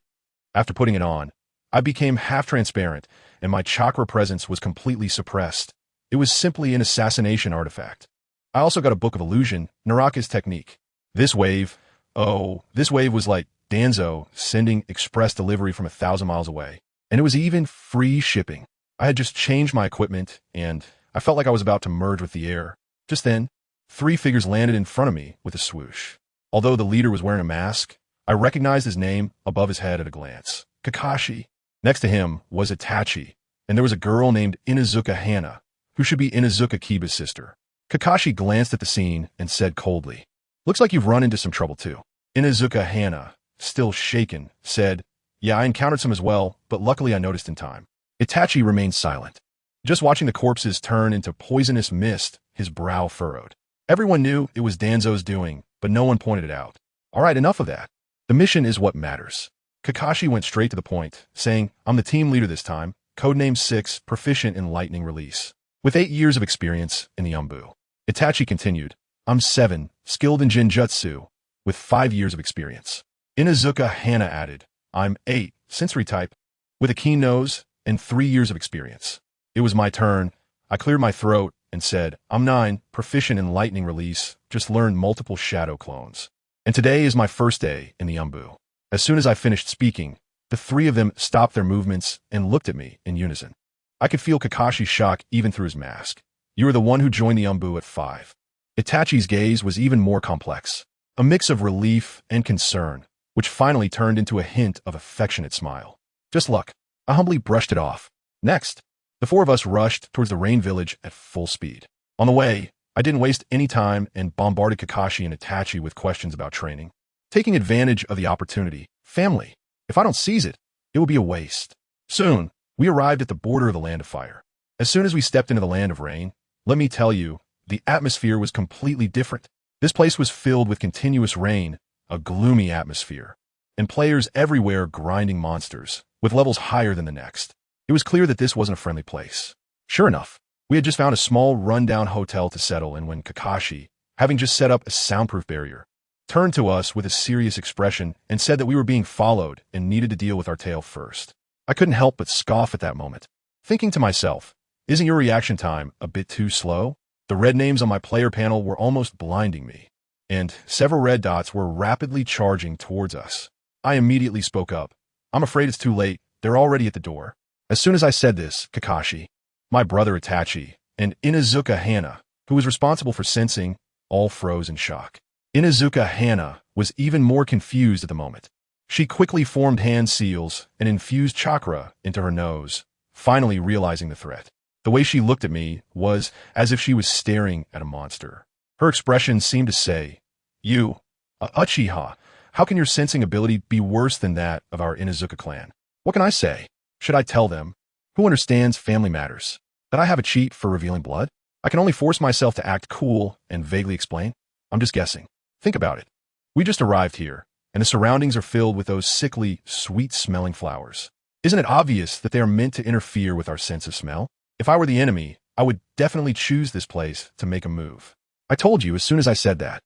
After putting it on, I became half transparent and my chakra presence was completely suppressed. It was simply an assassination artifact. I also got a book of illusion, Naraka's technique. This wave was like Danzo sending express delivery from 1,000 miles away. And it was even free shipping. I had just changed my equipment, and I felt like I was about to merge with the air. Just then, 3 figures landed in front of me with a swoosh. Although the leader was wearing a mask, I recognized his name above his head at a glance. Kakashi. Next to him was Itachi, and there was a girl named Inuzuka Hana, who should be Inuzuka Kiba's sister. Kakashi glanced at the scene and said coldly, "Looks like you've run into some trouble too." Inuzuka Hana, still shaken, said, "Yeah, I encountered some as well, but luckily I noticed in time." Itachi remained silent, just watching the corpses turn into poisonous mist, his brow furrowed. Everyone knew it was Danzo's doing, but no one pointed it out. All right, enough of that. The mission is what matters. Kakashi went straight to the point, saying, "I'm the team leader this time, codename 6, proficient in lightning release, with 8 years of experience in the Umbu." Itachi continued, "I'm 7, skilled in Genjutsu, with 5 years of experience." Inuzuka Hana added, "I'm 8, sensory type, with a keen nose and 3 years of experience." It was my turn. I cleared my throat and said, I'm 9, proficient in lightning release, just learned multiple shadow clones. And today is my first day in the Umbu. As soon as I finished speaking, the three of them stopped their movements and looked at me in unison. I could feel Kakashi's shock even through his mask. You are the one who joined the Umbu at 5. Itachi's gaze was even more complex, a mix of relief and concern, which finally turned into a hint of affectionate smile. Just luck. I humbly brushed it off. Next, the four of us rushed towards the Rain Village at full speed. On the way, I didn't waste any time and bombarded Kakashi and Itachi with questions about training. Taking advantage of the opportunity, family. If I don't seize it, it will be a waste. Soon, we arrived at the border of the Land of Fire. As soon as we stepped into the Land of Rain, let me tell you, the atmosphere was completely different. This place was filled with continuous rain, a gloomy atmosphere, and players everywhere grinding monsters, with levels higher than the next. It was clear that this wasn't a friendly place. Sure enough, we had just found a small run-down hotel to settle in when Kakashi, having just set up a soundproof barrier, turned to us with a serious expression and said that we were being followed and needed to deal with our tale first. I couldn't help but scoff at that moment, thinking to myself, isn't your reaction time a bit too slow? The red names on my player panel were almost blinding me, and several red dots were rapidly charging towards us. I immediately spoke up. I'm afraid it's too late. They're already at the door. As soon as I said this, Kakashi, my brother Itachi, and Inuzuka Hana, who was responsible for sensing, all froze in shock. Inuzuka Hana was even more confused at the moment. She quickly formed hand seals and infused chakra into her nose, finally realizing the threat. The way she looked at me was as if she was staring at a monster. Her expression seemed to say, You, Uchiha, how can your sensing ability be worse than that of our Inuzuka clan? What can I say? Should I tell them? Who understands family matters? That I have a cheat for revealing blood? I can only force myself to act cool and vaguely explain. I'm just guessing. Think about it. We just arrived here, and the surroundings are filled with those sickly, sweet-smelling flowers. Isn't it obvious that they are meant to interfere with our sense of smell? If I were the enemy, I would definitely choose this place to make a move. I told you as soon as I said that.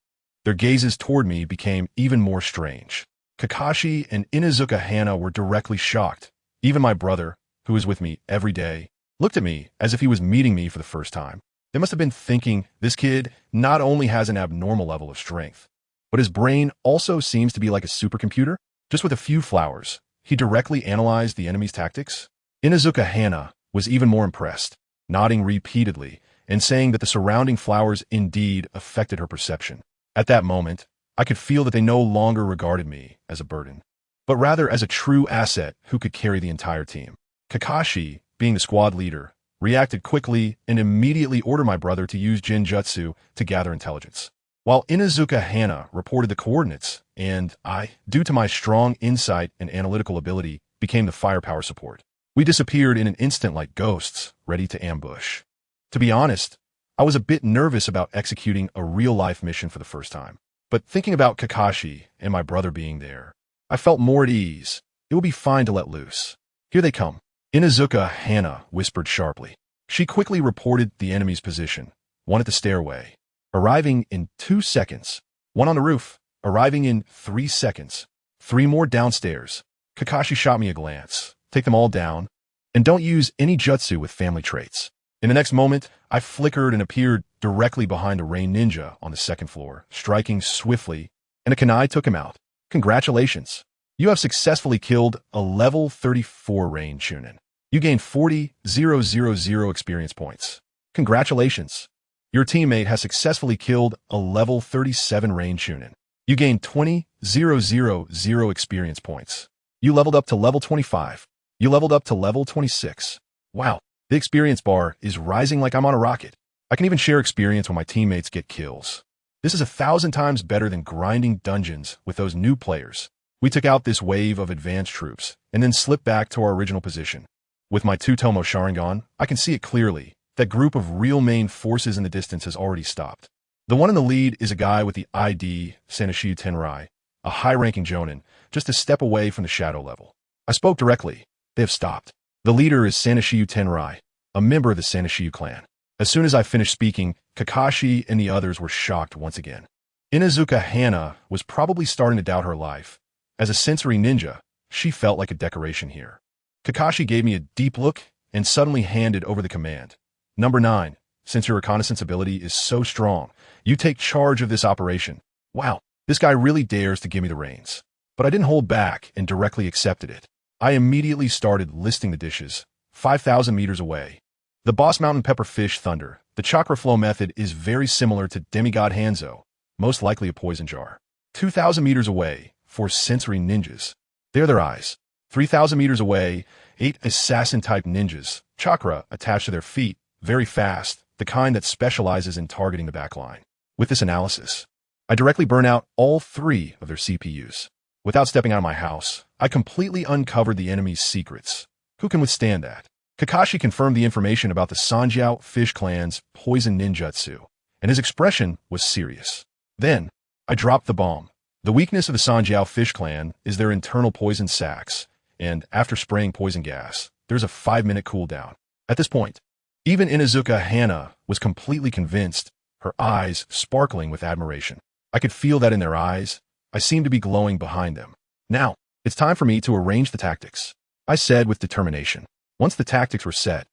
Their gazes toward me became even more strange. Kakashi and Inuzuka Hana were directly shocked. Even my brother, who is with me every day, looked at me as if he was meeting me for the first time. They must have been thinking, this kid not only has an abnormal level of strength, but his brain also seems to be like a supercomputer. Just with a few flowers, he directly analyzed the enemy's tactics. Inuzuka Hana was even more impressed, nodding repeatedly and saying that the surrounding flowers indeed affected her perception. At that moment, I could feel that they no longer regarded me as a burden, but rather as a true asset who could carry the entire team. Kakashi, being the squad leader, reacted quickly and immediately ordered my brother to use Jinjutsu to gather intelligence, while Inuzuka Hana reported the coordinates, and I, due to my strong insight and analytical ability, became the firepower support. We disappeared in an instant like ghosts, ready to ambush. To be honest, I was a bit nervous about executing a real-life mission for the first time, but thinking about Kakashi and my brother being there, I felt more at ease. It will be fine to let loose. Here they come. Inuzuka Hana whispered sharply. She quickly reported the enemy's position, one at the stairway, arriving in 2 seconds, one on the roof, arriving in 3 seconds, 3 more downstairs. Kakashi shot me a glance. Take them all down, and don't use any jutsu with family traits. In the next moment, I flickered and appeared directly behind a rain ninja on the 2nd floor, striking swiftly, and a kunai took him out. Congratulations. You have successfully killed a level 34 rain chunin. You gained 40,000 experience points. Congratulations. Your teammate has successfully killed a level 37 rain chunin. You gained 20,000 experience points. You leveled up to level 25. You leveled up to level 26. Wow, the experience bar is rising like I'm on a rocket. I can even share experience when my teammates get kills. This is 1,000 times better than grinding dungeons with those new players. We took out this wave of advanced troops and then slipped back to our original position. With my 2-Tomo Sharingan, I can see it clearly. That group of real main forces in the distance has already stopped. The one in the lead is a guy with the ID Sanashiyu Tenrai, a high-ranking jonin, just a step away from the shadow level. I spoke directly. They have stopped. The leader is Sanashiyu Tenrai, a member of the Sanashiyu clan. As soon as I finished speaking, Kakashi and the others were shocked once again. Inuzuka Hana was probably starting to doubt her life. As a sensory ninja, she felt like a decoration here. Kakashi gave me a deep look and suddenly handed over the command. Number 9. Since your reconnaissance ability is so strong, you take charge of this operation. Wow, this guy really dares to give me the reins. But I didn't hold back and directly accepted it. I immediately started listing the dishes, 5,000 meters away. The Boss Mountain Pepper Fish Thunder, the chakra flow method is very similar to Demigod Hanzo, most likely a poison jar. 2,000 meters away, 4 sensory ninjas. They're their eyes. 3,000 meters away, 8 assassin-type ninjas, chakra attached to their feet, very fast, the kind that specializes in targeting the backline. With this analysis, I directly burn out all 3 of their CPUs. Without stepping out of my house, I completely uncovered the enemy's secrets. Who can withstand that? Kakashi confirmed the information about the Sanjiao Fish Clan's poison ninjutsu, and his expression was serious. Then, I dropped the bomb. The weakness of the Sanjiao Fish Clan is their internal poison sacs, and after spraying poison gas, there's a 5-minute cooldown. At this point, even Inuzuka Hana was completely convinced, her eyes sparkling with admiration. I could feel that in their eyes. I seemed to be glowing behind them. Now, it's time for me to arrange the tactics, I said with determination. Once the tactics were set,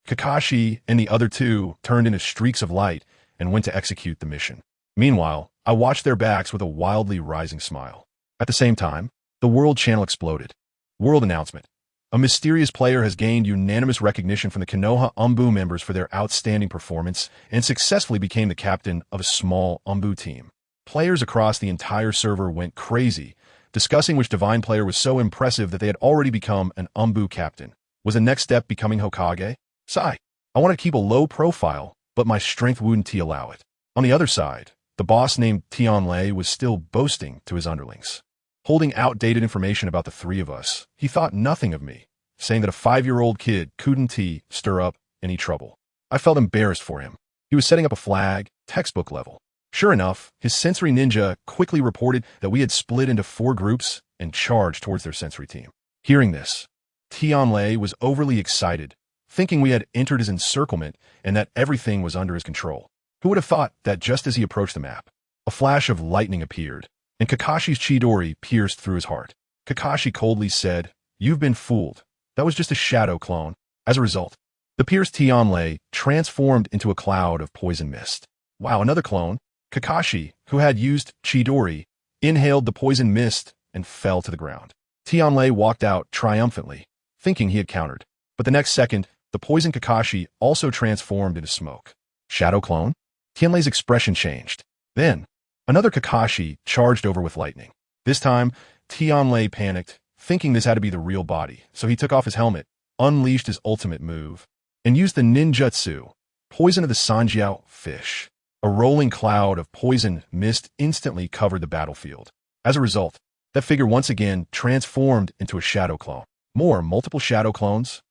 Kakashi and the other 2 turned into streaks of light and went to execute the mission. Meanwhile, I watched their backs with a wildly rising smile. At the same time, the World Channel exploded. World announcement. A mysterious player has gained unanimous recognition from the Konoha Umbu members for their outstanding performance and successfully became the captain of a small Umbu team. Players across the entire server went crazy, discussing which divine player was so impressive that they had already become an Umbu captain. Was the next step becoming Hokage? Sigh. I wanted to keep a low profile, but my strength wouldn't allow it. On the other side, the boss named Tianlei was still boasting to his underlings. Holding outdated information about the 3 of us, he thought nothing of me, saying that a 5-year-old kid couldn't stir up any trouble. I felt embarrassed for him. He was setting up a flag, textbook level. Sure enough, his sensory ninja quickly reported that we had split into 4 groups and charged towards their sensory team. Hearing this, Tianlei was overly excited, thinking we had entered his encirclement and that everything was under his control. Who would have thought that just as he approached the map, a flash of lightning appeared, and Kakashi's Chidori pierced through his heart. Kakashi coldly said, "You've been fooled. That was just a shadow clone." As a result, the pierced Tianlei transformed into a cloud of poison mist. Wow, another clone. Kakashi, who had used Chidori, inhaled the poison mist and fell to the ground. Tianlei walked out triumphantly, thinking he had countered. But the next second, the poison Kakashi also transformed into smoke. Shadow clone? Tianlei's expression changed. Then, another Kakashi charged over with lightning. This time, Tianlei panicked, thinking this had to be the real body, so he took off his helmet, unleashed his ultimate move, and used the ninjutsu, poison of the Sanjiao fish. A rolling cloud of poison mist instantly covered the battlefield. As a result, that figure once again transformed into a shadow clone. Multiple shadow clones?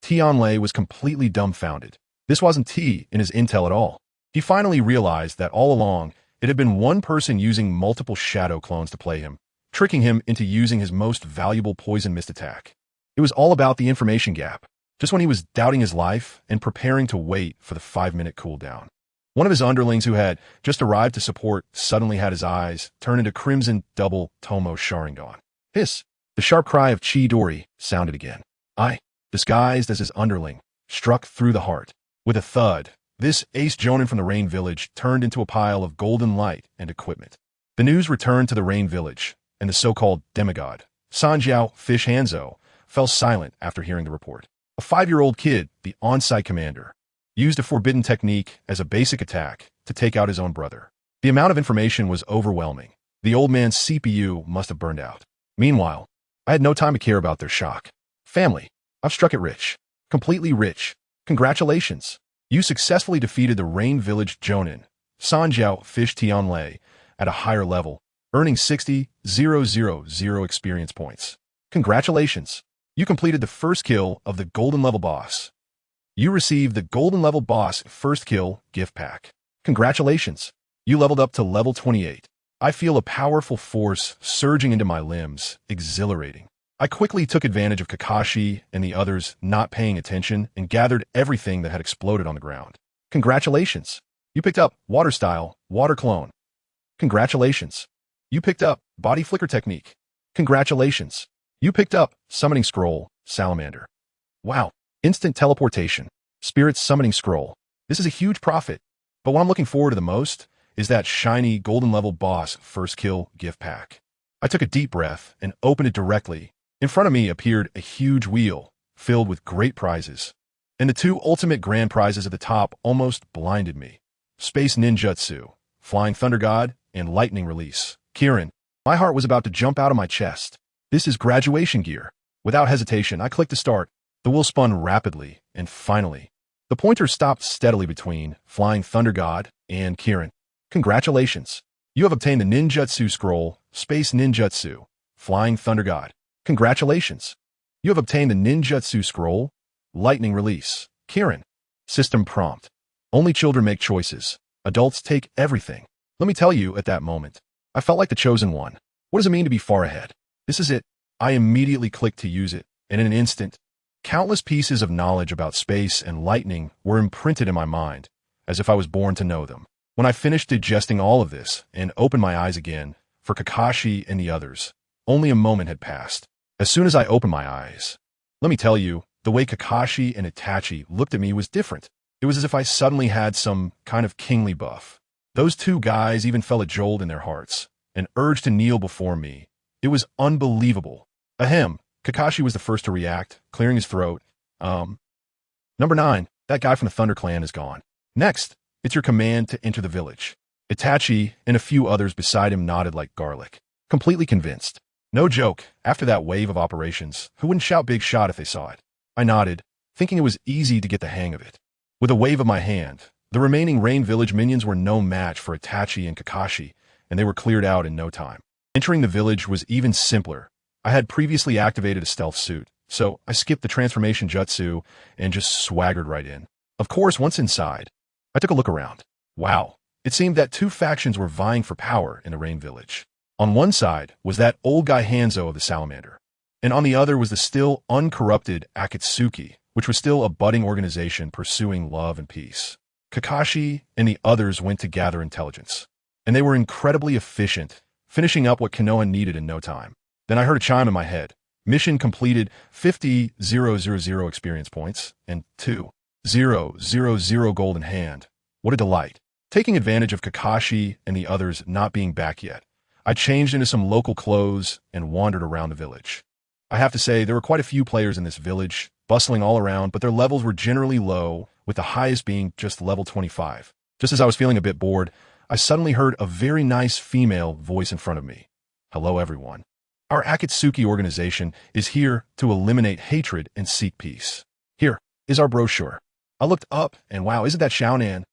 Tianlei was completely dumbfounded. This wasn't T in his intel at all. He finally realized that all along, it had been one person using multiple shadow clones to play him, tricking him into using his most valuable poison mist attack. It was all about the information gap, just when he was doubting his life and preparing to wait for the 5-minute cooldown. One of his underlings who had just arrived to support suddenly had his eyes turn into crimson double Tomo Sharingan. Hiss! The sharp cry of Chidori sounded again. I, disguised as his underling, struck through the heart. With a thud, this ace jonin from the Rain Village turned into a pile of golden light and equipment. The news returned to the Rain Village, and the so-called demigod, Sanjiao Fish Hanzo, fell silent after hearing the report. A 5-year-old kid, the on-site commander, used a forbidden technique as a basic attack to take out his own brother. The amount of information was overwhelming. The old man's CPU must have burned out. Meanwhile, I had no time to care about their shock. Family, I've struck it rich. Completely rich. Congratulations. You successfully defeated the Rain Village Jonin, Sanjiao Fish Tianlei, at a higher level, earning 60,000 experience points. Congratulations. You completed the first kill of the Golden Level Boss. You received the Golden Level Boss First Kill gift pack. Congratulations. You leveled up to level 28. I feel a powerful force surging into my limbs, exhilarating. I quickly took advantage of Kakashi and the others not paying attention and gathered everything that had exploded on the ground. Congratulations. You picked up Water Style, Water Clone. Congratulations. You picked up Body Flicker Technique. Congratulations. You picked up Summoning Scroll, Salamander. Wow. instant teleportation, spirit summoning scroll. This is a huge profit. But what I'm looking forward to the most is that shiny golden level boss first kill gift pack. I took a deep breath and opened it directly. In front of me appeared a huge wheel filled with great prizes. And the two ultimate grand prizes at the top almost blinded me. Space Ninjutsu, Flying Thunder God, and Lightning Release. Kirin. My heart was about to jump out of my chest. This is graduation gear. Without hesitation, I clicked to start. The wheel spun rapidly, and finally, the pointer stopped steadily between Flying Thunder God and Kirin. Congratulations. You have obtained the Ninjutsu Scroll, Space Ninjutsu, Flying Thunder God. Congratulations. You have obtained the Ninjutsu Scroll, Lightning Release. Kirin. System prompt. Only children make choices. Adults take everything. Let me tell you, at that moment, I felt like the chosen one. What does it mean to be far ahead? This is it. I immediately clicked to use it, and in an instant, countless pieces of knowledge about space and lightning were imprinted in my mind, as if I was born to know them. When I finished digesting all of this and opened my eyes again, for Kakashi and the others, only a moment had passed. As soon as I opened my eyes, let me tell you, the way Kakashi and Itachi looked at me was different. It was as if I suddenly had some kind of kingly buff. Those two guys even felt a jolt in their hearts, an urge to kneel before me. It was unbelievable. Ahem. Kakashi was the first to react, clearing his throat. Number 9, that guy from the Thunder Clan is gone. Next, it's your command to enter the village. Itachi and a few others beside him nodded like garlic, completely convinced. No joke, after that wave of operations, who wouldn't shout big shot if they saw it? I nodded, thinking it was easy to get the hang of it. With a wave of my hand, the remaining Rain Village minions were no match for Itachi and Kakashi, and they were cleared out in no time. Entering the village was even simpler. I had previously activated a stealth suit, so I skipped the transformation jutsu and just swaggered right in. Of course, once inside, I took a look around. Wow, it seemed that two factions were vying for power in the Rain Village. On one side was that old guy Hanzo of the Salamander, and on the other was the still uncorrupted Akatsuki, which was still a budding organization pursuing love and peace. Kakashi and the others went to gather intelligence, and they were incredibly efficient, finishing up what Konoha needed in no time. Then I heard a chime in my head. Mission completed, 50,000 experience points, and 2,000 gold in hand. What a delight. Taking advantage of Kakashi and the others not being back yet, I changed into some local clothes and wandered around the village. I have to say, there were quite a few players in this village, bustling all around, but their levels were generally low, with the highest being just level 25. Just as I was feeling a bit bored, I suddenly heard a very nice female voice in front of me. Hello, everyone. Our Akatsuki organization is here to eliminate hatred and seek peace. Here is our brochure. I looked up, and wow, isn't that Xiaonan?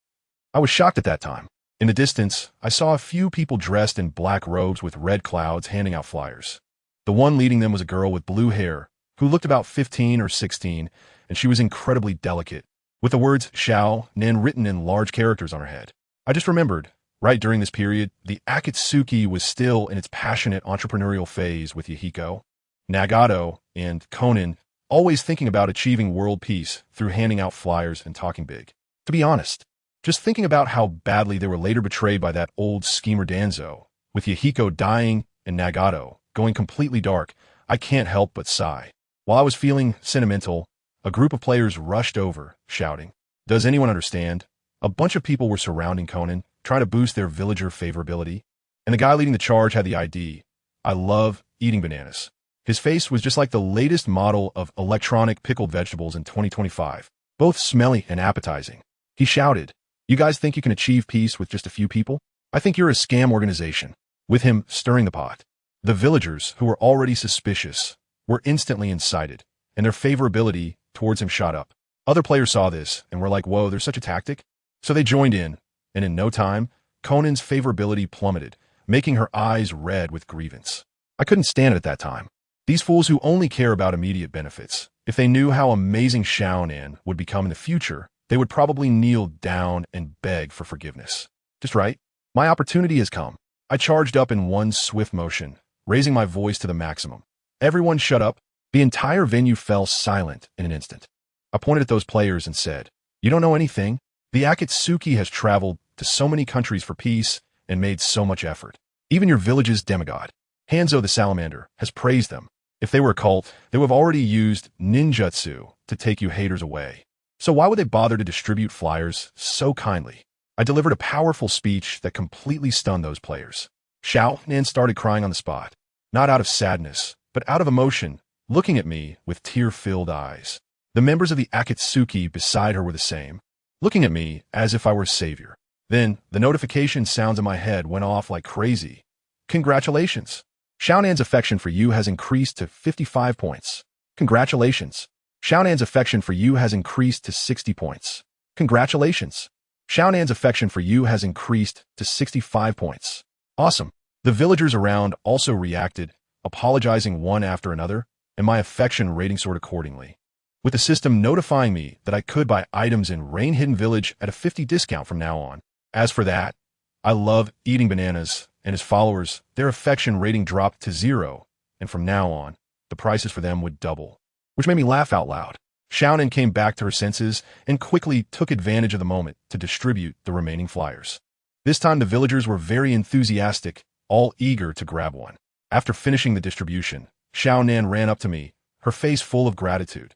I was shocked at that time. In the distance, I saw a few people dressed in black robes with red clouds handing out flyers. The one leading them was a girl with blue hair, who looked about 15 or 16, and she was incredibly delicate, with the words Xiao Nan written in large characters on her head. I just remembered, right during this period, the Akatsuki was still in its passionate entrepreneurial phase with Yahiko, Nagato, and Konan, always thinking about achieving world peace through handing out flyers and talking big. To be honest, just thinking about how badly they were later betrayed by that old schemer Danzo, with Yahiko dying and Nagato going completely dark, I can't help but sigh. While I was feeling sentimental, a group of players rushed over, shouting, "Does anyone understand?" A bunch of people were surrounding Konan, trying to boost their villager favorability, and the guy leading the charge had the ID, "I love eating bananas." His face was just like the latest model of electronic pickled vegetables in 2025, both smelly and appetizing. He shouted, "You guys think you can achieve peace with just a few people? I think you're a scam organization." With him stirring the pot, the villagers, who were already suspicious, were instantly incited, and their favorability towards him shot up. Other players saw this and were like, whoa, there's such a tactic? So they joined in, and in no time, Conan's favorability plummeted, making her eyes red with grievance. I couldn't stand it at that time. These fools who only care about immediate benefits. If they knew how amazing Xiaonan would become in the future, they would probably kneel down and beg for forgiveness. Just right. My opportunity has come. I charged up in one swift motion, raising my voice to the maximum. Everyone shut up. The entire venue fell silent in an instant. I pointed at those players and said, "You don't know anything? The Akatsuki has traveled to so many countries for peace and made so much effort. Even your village's demigod, Hanzo the Salamander, has praised them. If they were a cult, they would have already used ninjutsu to take you haters away. So why would they bother to distribute flyers so kindly? I delivered a powerful speech that completely stunned those players. Xiaonan started crying on the spot, not out of sadness, but out of emotion, looking at me with tear-filled eyes. The members of the Akatsuki beside her were the same, looking at me as if I were a savior. Then, the notification sounds in my head went off like crazy. Congratulations! Xiaonan's affection for you has increased to 55 points. Congratulations! Xiaonan's affection for you has increased to 60 points. Congratulations! Xiaonan's affection for you has increased to 65 points. Awesome! The villagers around also reacted, apologizing one after another, and my affection rating soared accordingly, with the system notifying me that I could buy items in Rain Hidden Village at a 50 discount from now on. As for that, I love eating bananas, and his followers, their affection rating dropped to 0, and from now on, the prices for them would double, which made me laugh out loud. Xiaonan came back to her senses and quickly took advantage of the moment to distribute the remaining flyers. This time the villagers were very enthusiastic, all eager to grab one. After finishing the distribution, Xiaonan ran up to me, her face full of gratitude.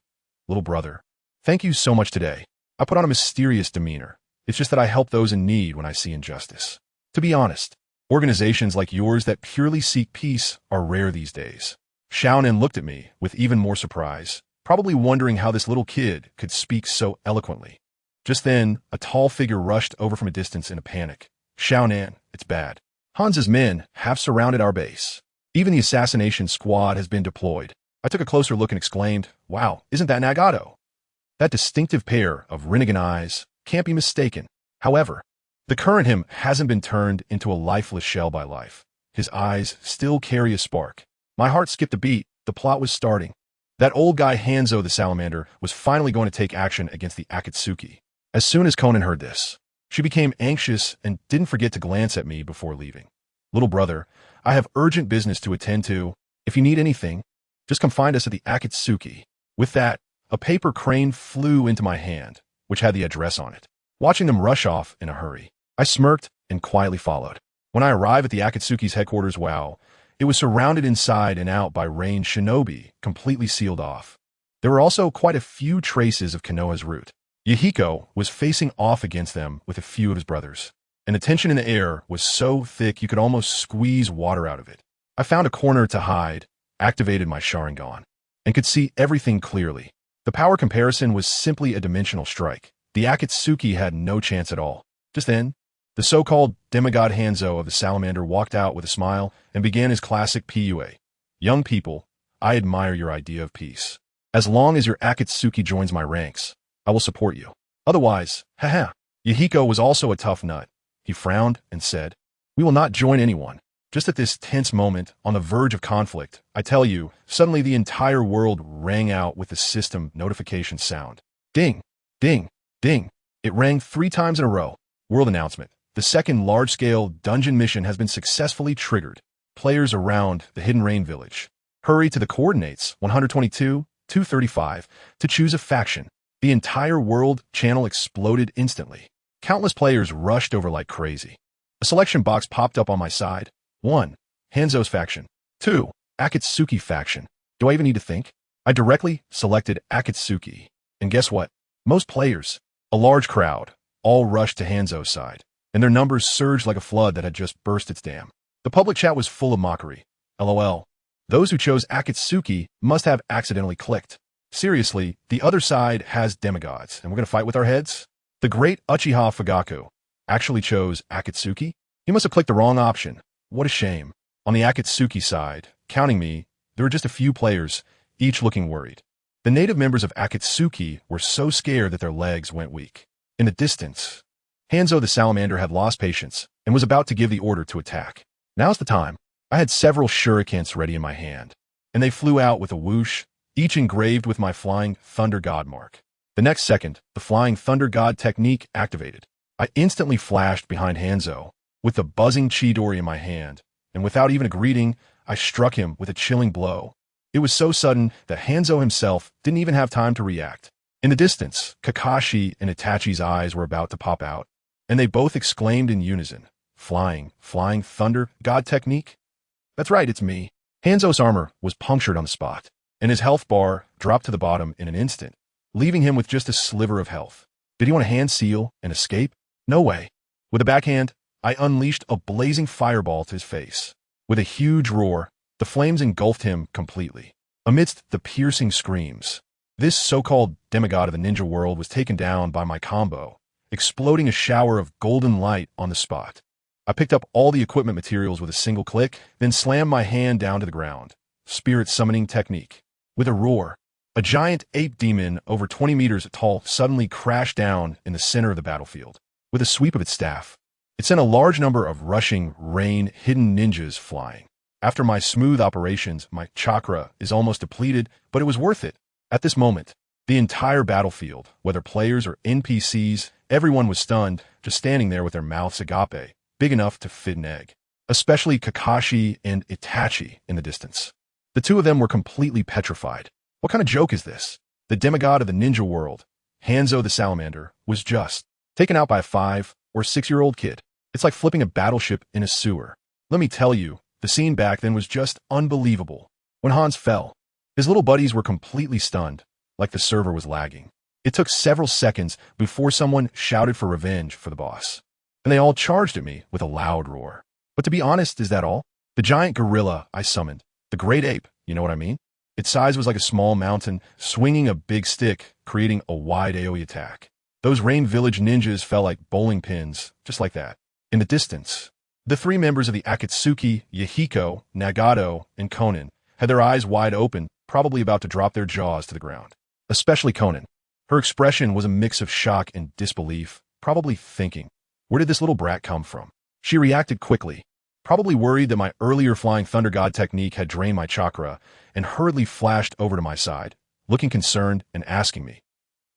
Little brother, thank you so much today. I put on a mysterious demeanor. It's just that I help those in need when I see injustice. To be honest, organizations like yours that purely seek peace are rare these days. Xiaonan looked at me with even more surprise, probably wondering how this little kid could speak so eloquently. Just then, a tall figure rushed over from a distance in a panic. Xiaonan, it's bad. Hans's men have surrounded our base. Even the assassination squad has been deployed. I took a closer look and exclaimed, wow, isn't that Nagato? That distinctive pair of Rinnegan eyes can't be mistaken. However, the current him hasn't been turned into a lifeless shell by life. His eyes still carry a spark. My heart skipped a beat. The plot was starting. That old guy Hanzo the Salamander was finally going to take action against the Akatsuki. As soon as Conan heard this, she became anxious and didn't forget to glance at me before leaving. Little brother, I have urgent business to attend to. If you need anything, just come find us at the Akatsuki. With that, a paper crane flew into my hand, which had the address on it. Watching them rush off in a hurry, I smirked and quietly followed. When I arrived at the Akatsuki's headquarters, wow, it was surrounded inside and out by ranged shinobi, completely sealed off. There were also quite a few traces of Konoha's route. Yahiko was facing off against them with a few of his brothers, and the tension in the air was so thick you could almost squeeze water out of it. I found a corner to hide, activated my Sharingan, and could see everything clearly. The power comparison was simply a dimensional strike. The Akatsuki had no chance at all. Just then, the so-called demigod Hanzo of the Salamander walked out with a smile and began his classic PUA. Young people, I admire your idea of peace. As long as your Akatsuki joins my ranks, I will support you. Otherwise, haha. Yahiko was also a tough nut. He frowned and said, we will not join anyone. Just at this tense moment, on the verge of conflict, I tell you, suddenly the entire world rang out with the system notification sound. Ding, ding, ding. It rang 3 times in a row. World announcement. The second large-scale dungeon mission has been successfully triggered. Players around the Hidden Rain Village, hurry to the coordinates 122, 235 to choose a faction. The entire world channel exploded instantly. Countless players rushed over like crazy. A selection box popped up on my side. 1. Hanzo's faction. 2. Akatsuki faction. Do I even need to think? I directly selected Akatsuki. And guess what? Most players, a large crowd, all rushed to Hanzo's side, and their numbers surged like a flood that had just burst its dam. The public chat was full of mockery. LOL. Those who chose Akatsuki must have accidentally clicked. Seriously, the other side has demigods, and we're going to fight with our heads? The great Uchiha Fugaku actually chose Akatsuki? He must have clicked the wrong option. What a shame. On the Akatsuki side, counting me, there were just a few players, each looking worried. The native members of Akatsuki were so scared that their legs went weak. In the distance, Hanzo the Salamander had lost patience and was about to give the order to attack. Now's the time. I had several shurikens ready in my hand, and they flew out with a whoosh, each engraved with my Flying Thunder God mark. The next second, the Flying Thunder God technique activated. I instantly flashed behind Hanzo, with the buzzing Chidori in my hand, and without even a greeting, I struck him with a chilling blow. It was so sudden that Hanzo himself didn't even have time to react. In the distance, Kakashi and Itachi's eyes were about to pop out, and they both exclaimed in unison, Flying Thunder God technique? That's right, it's me. Hanzo's armor was punctured on the spot, and his health bar dropped to the bottom in an instant, leaving him with just a sliver of health. Did he want to hand seal and escape? No way. With a backhand, I unleashed a blazing fireball to his face. With a huge roar, the flames engulfed him completely. Amidst the piercing screams, this so-called demigod of the ninja world was taken down by my combo, exploding a shower of golden light on the spot. I picked up all the equipment materials with a single click, then slammed my hand down to the ground. Spirit summoning technique. With a roar, a giant ape demon over 20 meters tall suddenly crashed down in the center of the battlefield. With a sweep of its staff, it sent a large number of rushing, hidden ninjas flying. After my smooth operations, my chakra is almost depleted, but it was worth it. At this moment, the entire battlefield, whether players or NPCs, everyone was stunned, just standing there with their mouths agape, big enough to fit an egg. Especially Kakashi and Itachi in the distance. The two of them were completely petrified. What kind of joke is this? The demigod of the ninja world, Hanzo the Salamander, was just taken out by a 5 or 6-year-old kid. It's like flipping a battleship in a sewer. Let me tell you, the scene back then was just unbelievable. When Hans fell, his little buddies were completely stunned, like the server was lagging. It took several seconds before someone shouted for revenge for the boss, and they all charged at me with a loud roar. But to be honest, is that all? The giant gorilla I summoned, the great ape, you know what I mean? Its size was like a small mountain, swinging a big stick, creating a wide AoE attack. Those Rain Village ninjas fell like bowling pins, just like that. In the distance, the 3 members of the Akatsuki, Yahiko, Nagato, and Konan had their eyes wide open, probably about to drop their jaws to the ground. Especially Konan. Her expression was a mix of shock and disbelief, probably thinking, where did this little brat come from? She reacted quickly, probably worried that my earlier Flying Thunder God technique had drained my chakra, and hurriedly flashed over to my side, looking concerned and asking me,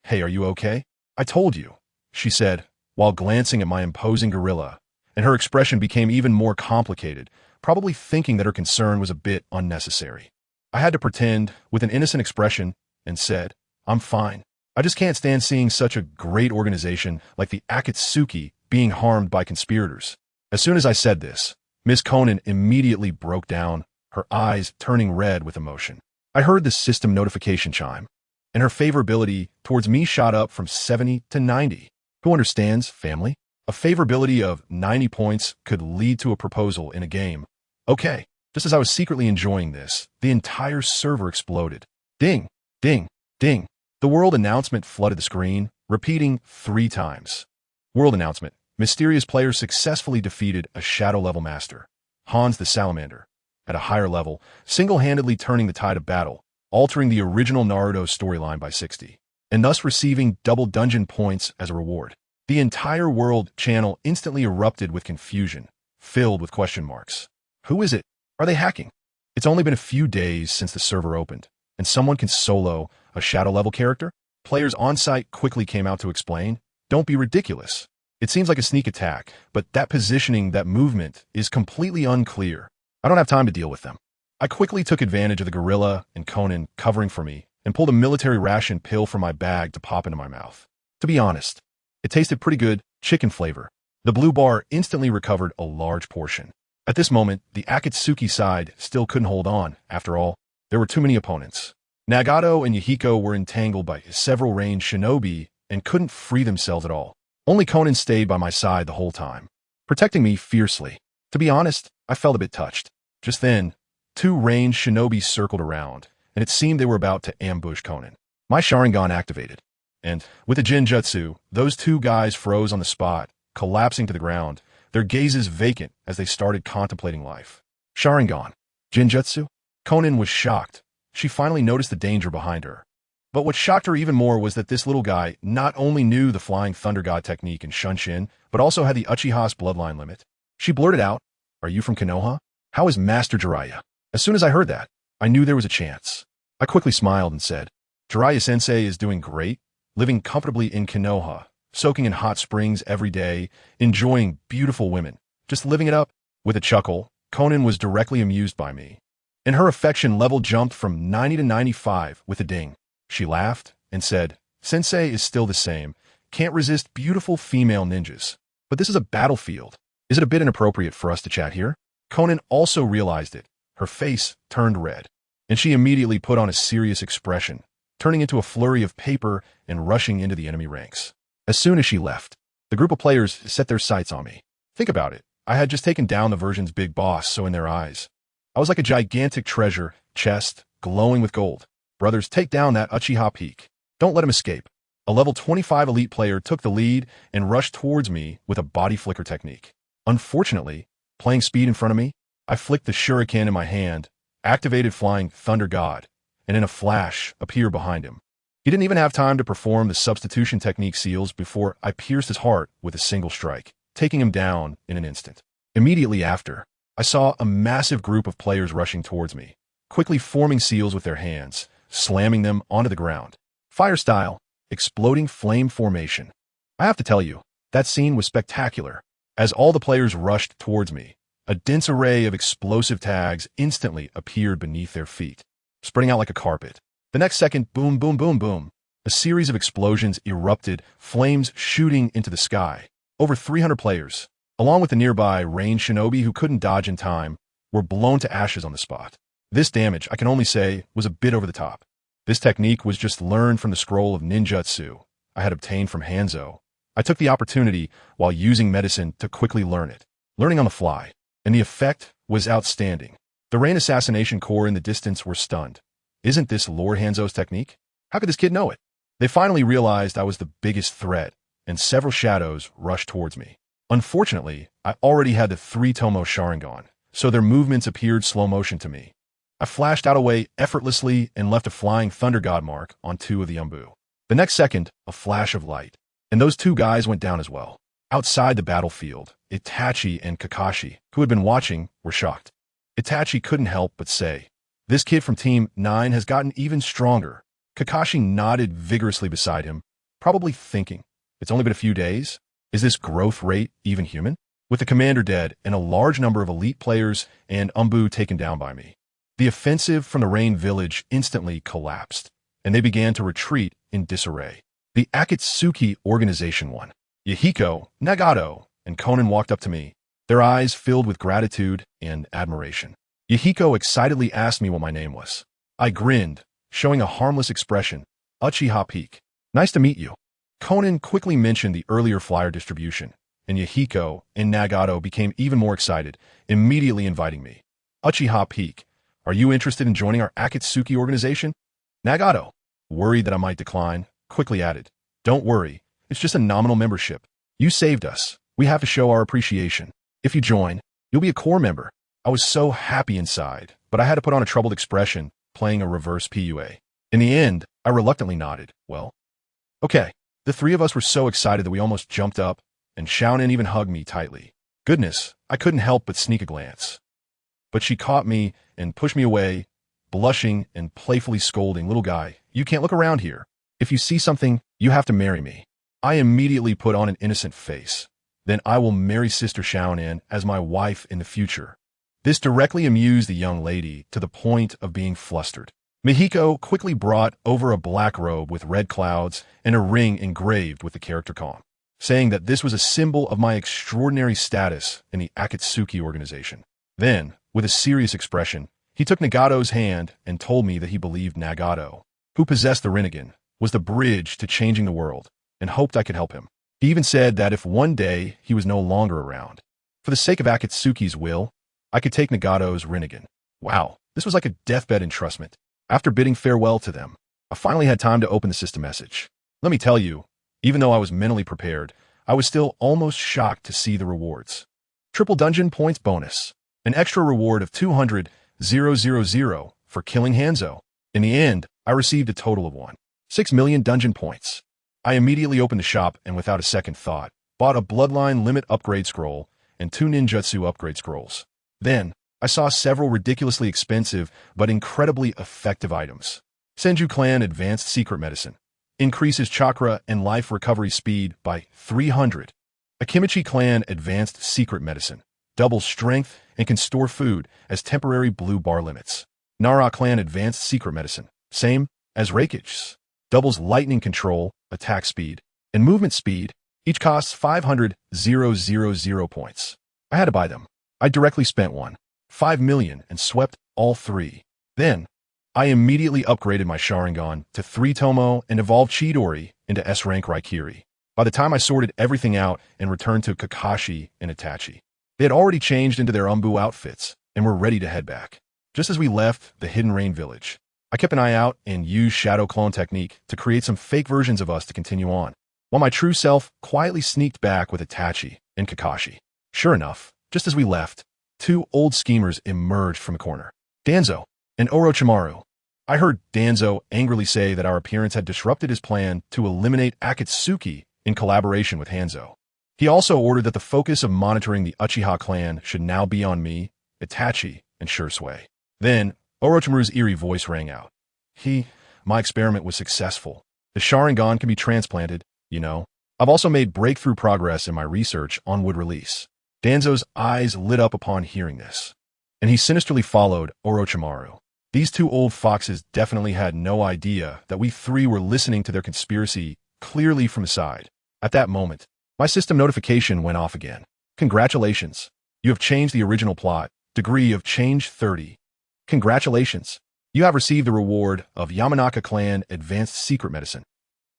"Hey, are you okay?" "I told you," she said, while glancing at my imposing gorilla, and her expression became even more complicated, probably thinking that her concern was a bit unnecessary. I had to pretend with an innocent expression and said, "I'm fine. I just can't stand seeing such a great organization like the Akatsuki being harmed by conspirators." As soon as I said this, Miss Konan immediately broke down, her eyes turning red with emotion. I heard the system notification chime, and her favorability towards me shot up from 70 to 90. Who understands, family? A favorability of 90 points could lead to a proposal in a game. Okay, just as I was secretly enjoying this, the entire server exploded. Ding, ding, ding. The world announcement flooded the screen, repeating 3 times. World announcement. Mysterious player successfully defeated a shadow-level master, Hans the Salamander, at a higher level, single-handedly turning the tide of battle, altering the original Naruto storyline by 60, and thus receiving double dungeon points as a reward. The entire world channel instantly erupted with confusion, filled with question marks. Who is it? Are they hacking? It's only been a few days since the server opened, and someone can solo a shadow-level character? Players on-site quickly came out to explain, "Don't be ridiculous. It seems like a sneak attack, but that positioning, that movement, is completely unclear. I don't have time to deal with them." I quickly took advantage of the gorilla and Konan covering for me and pulled a military ration pill from my bag to pop into my mouth. To be honest, it tasted pretty good, chicken flavor. The blue bar instantly recovered a large portion. At this moment, the Akatsuki side still couldn't hold on. After all, there were too many opponents. Nagato and Yahiko were entangled by several ranged shinobi and couldn't free themselves at all. Only Konan stayed by my side the whole time, protecting me fiercely. To be honest, I felt a bit touched. Just then, 2 ranged shinobi circled around, and it seemed they were about to ambush Konan. My Sharingan activated, and with a Jinjutsu, those 2 guys froze on the spot, collapsing to the ground, their gazes vacant as they started contemplating life. Sharingan. Jinjutsu? Konan was shocked. She finally noticed the danger behind her. But what shocked her even more was that this little guy not only knew the Flying Thunder God technique in Shunshin, but also had the Uchiha's bloodline limit. She blurted out, "Are you from Konoha? How is Master Jiraiya?" As soon as I heard that, I knew there was a chance. I quickly smiled and said, "Jiraiya-sensei is doing great, living comfortably in Konoha, soaking in hot springs every day, enjoying beautiful women, just living it up." With a chuckle, Konan was directly amused by me, and her affection level jumped from 90 to 95 with a ding. She laughed and said, "Sensei is still the same. Can't resist beautiful female ninjas. But this is a battlefield. Is it a bit inappropriate for us to chat here?" Konan also realized it. Her face turned red, and she immediately put on a serious expression, turning into a flurry of paper and rushing into the enemy ranks. As soon as she left, the group of players set their sights on me. Think about it. I had just taken down the version's big boss, so in their eyes, I was like a gigantic treasure chest glowing with gold. Brothers, take down that Uchiha Peak. Don't let him escape. A level 25 elite player took the lead and rushed towards me with a body flicker technique. Unfortunately, playing speed in front of me, I flicked the shuriken in my hand, activated Flying Thunder God, and in a flash appeared behind him. He didn't even have time to perform the substitution technique seals before I pierced his heart with a single strike, taking him down in an instant. Immediately after, I saw a massive group of players rushing towards me, quickly forming seals with their hands, slamming them onto the ground. Fire style, exploding flame formation. I have to tell you, that scene was spectacular. As all the players rushed towards me, a dense array of explosive tags instantly appeared beneath their feet, spreading out like a carpet. The next second, boom, boom, boom, boom. A series of explosions erupted, flames shooting into the sky. Over 300 players, along with the nearby ranged shinobi who couldn't dodge in time, were blown to ashes on the spot. This damage, I can only say, was a bit over the top. This technique was just learned from the scroll of ninjutsu I had obtained from Hanzo. I took the opportunity while using medicine to quickly learn it, learning on the fly, and the effect was outstanding. The Rain Assassination Corps in the distance were stunned. Isn't this Lord Hanzo's technique? How could this kid know it? They finally realized I was the biggest threat, and several shadows rushed towards me. Unfortunately, I already had the 3-Tomo Sharingan, so their movements appeared slow motion to me. I flashed out away effortlessly and left a Flying Thunder God mark on 2 of the Umbu. The next second, a flash of light, and those 2 guys went down as well. Outside the battlefield, Itachi and Kakashi, who had been watching, were shocked. Itachi couldn't help but say, "This kid from Team 9 has gotten even stronger." Kakashi nodded vigorously beside him, probably thinking, it's only been a few days? Is this growth rate even human? With the commander dead and a large number of elite players and Umbu taken down by me, the offensive from the Rain Village instantly collapsed, and they began to retreat in disarray. The Akatsuki organization won. Yahiko, Nagato, and Conan walked up to me, their eyes filled with gratitude and admiration. Yahiko excitedly asked me what my name was. I grinned, showing a harmless expression. Uchiha Peak. Nice to meet you. Conan quickly mentioned the earlier flyer distribution, and Yahiko and Nagato became even more excited, immediately inviting me. Uchiha Peak, are you interested in joining our Akatsuki organization? Nagato, worried that I might decline, quickly added, don't worry, it's just a nominal membership. You saved us. We have to show our appreciation. If you join, you'll be a core member. I was so happy inside, but I had to put on a troubled expression, playing a reverse PUA. In the end, I reluctantly nodded. Well, okay. The 3 of us were so excited that we almost jumped up, and Xiaonan even hugged me tightly. Goodness, I couldn't help but sneak a glance. But she caught me and pushed me away, blushing and playfully scolding, "Little guy, you can't look around here. If you see something, you have to marry me." I immediately put on an innocent face. Then I will marry Sister Xiaonan as my wife in the future. This directly amused the young lady to the point of being flustered. Mihiko quickly brought over a black robe with red clouds and a ring engraved with the character Calm, saying that this was a symbol of my extraordinary status in the Akatsuki organization. Then, with a serious expression, he took Nagato's hand and told me that he believed Nagato, who possessed the Rinnegan, was the bridge to changing the world, and hoped I could help him. He even said that if one day he was no longer around, for the sake of Akatsuki's will, I could take Nagato's Rinnegan. Wow, this was like a deathbed entrustment. After bidding farewell to them, I finally had time to open the system message. Let me tell you, even though I was mentally prepared, I was still almost shocked to see the rewards. Triple dungeon points bonus. An extra reward of 200,000 for killing Hanzo. In the end, I received a total of 1.6 million dungeon points. I immediately opened the shop and without a second thought, bought a bloodline limit upgrade scroll and 2 ninjutsu upgrade scrolls. Then, I saw several ridiculously expensive but incredibly effective items. Senju Clan Advanced Secret Medicine increases chakra and life recovery speed by 300. Akimichi Clan Advanced Secret Medicine doubles strength and can store food as temporary blue bar limits. Nara Clan Advanced Secret Medicine, same as Reikich's, doubles lightning control, attack speed, and movement speed. Each costs 500,000 points. I had to buy them. I directly spent 1.5 million and swept all three. Then, I immediately upgraded my Sharingan to 3 Tomo and evolved Chidori into S-rank Raikiri. By the time I sorted everything out and returned to Kakashi and Itachi, they had already changed into their Umbu outfits and were ready to head back. Just as we left the Hidden Rain village, I kept an eye out and used Shadow Clone technique to create some fake versions of us to continue on, while my true self quietly sneaked back with Itachi and Kakashi. Sure enough, just as we left, 2 old schemers emerged from the corner. Danzo and Orochimaru. I heard Danzo angrily say that our appearance had disrupted his plan to eliminate Akatsuki in collaboration with Hanzo. He also ordered that the focus of monitoring the Uchiha clan should now be on me, Itachi, and Shursui. Then, Orochimaru's eerie voice rang out. My experiment was successful. The Sharingan can be transplanted, you know. I've also made breakthrough progress in my research on wood release. Danzo's eyes lit up upon hearing this, and he sinisterly followed Orochimaru. These 2 old foxes definitely had no idea that we 3 were listening to their conspiracy clearly from the side. At that moment, my system notification went off again. Congratulations. You have changed the original plot. Degree of change 30. Congratulations. You have received the reward of Yamanaka Clan Advanced Secret Medicine.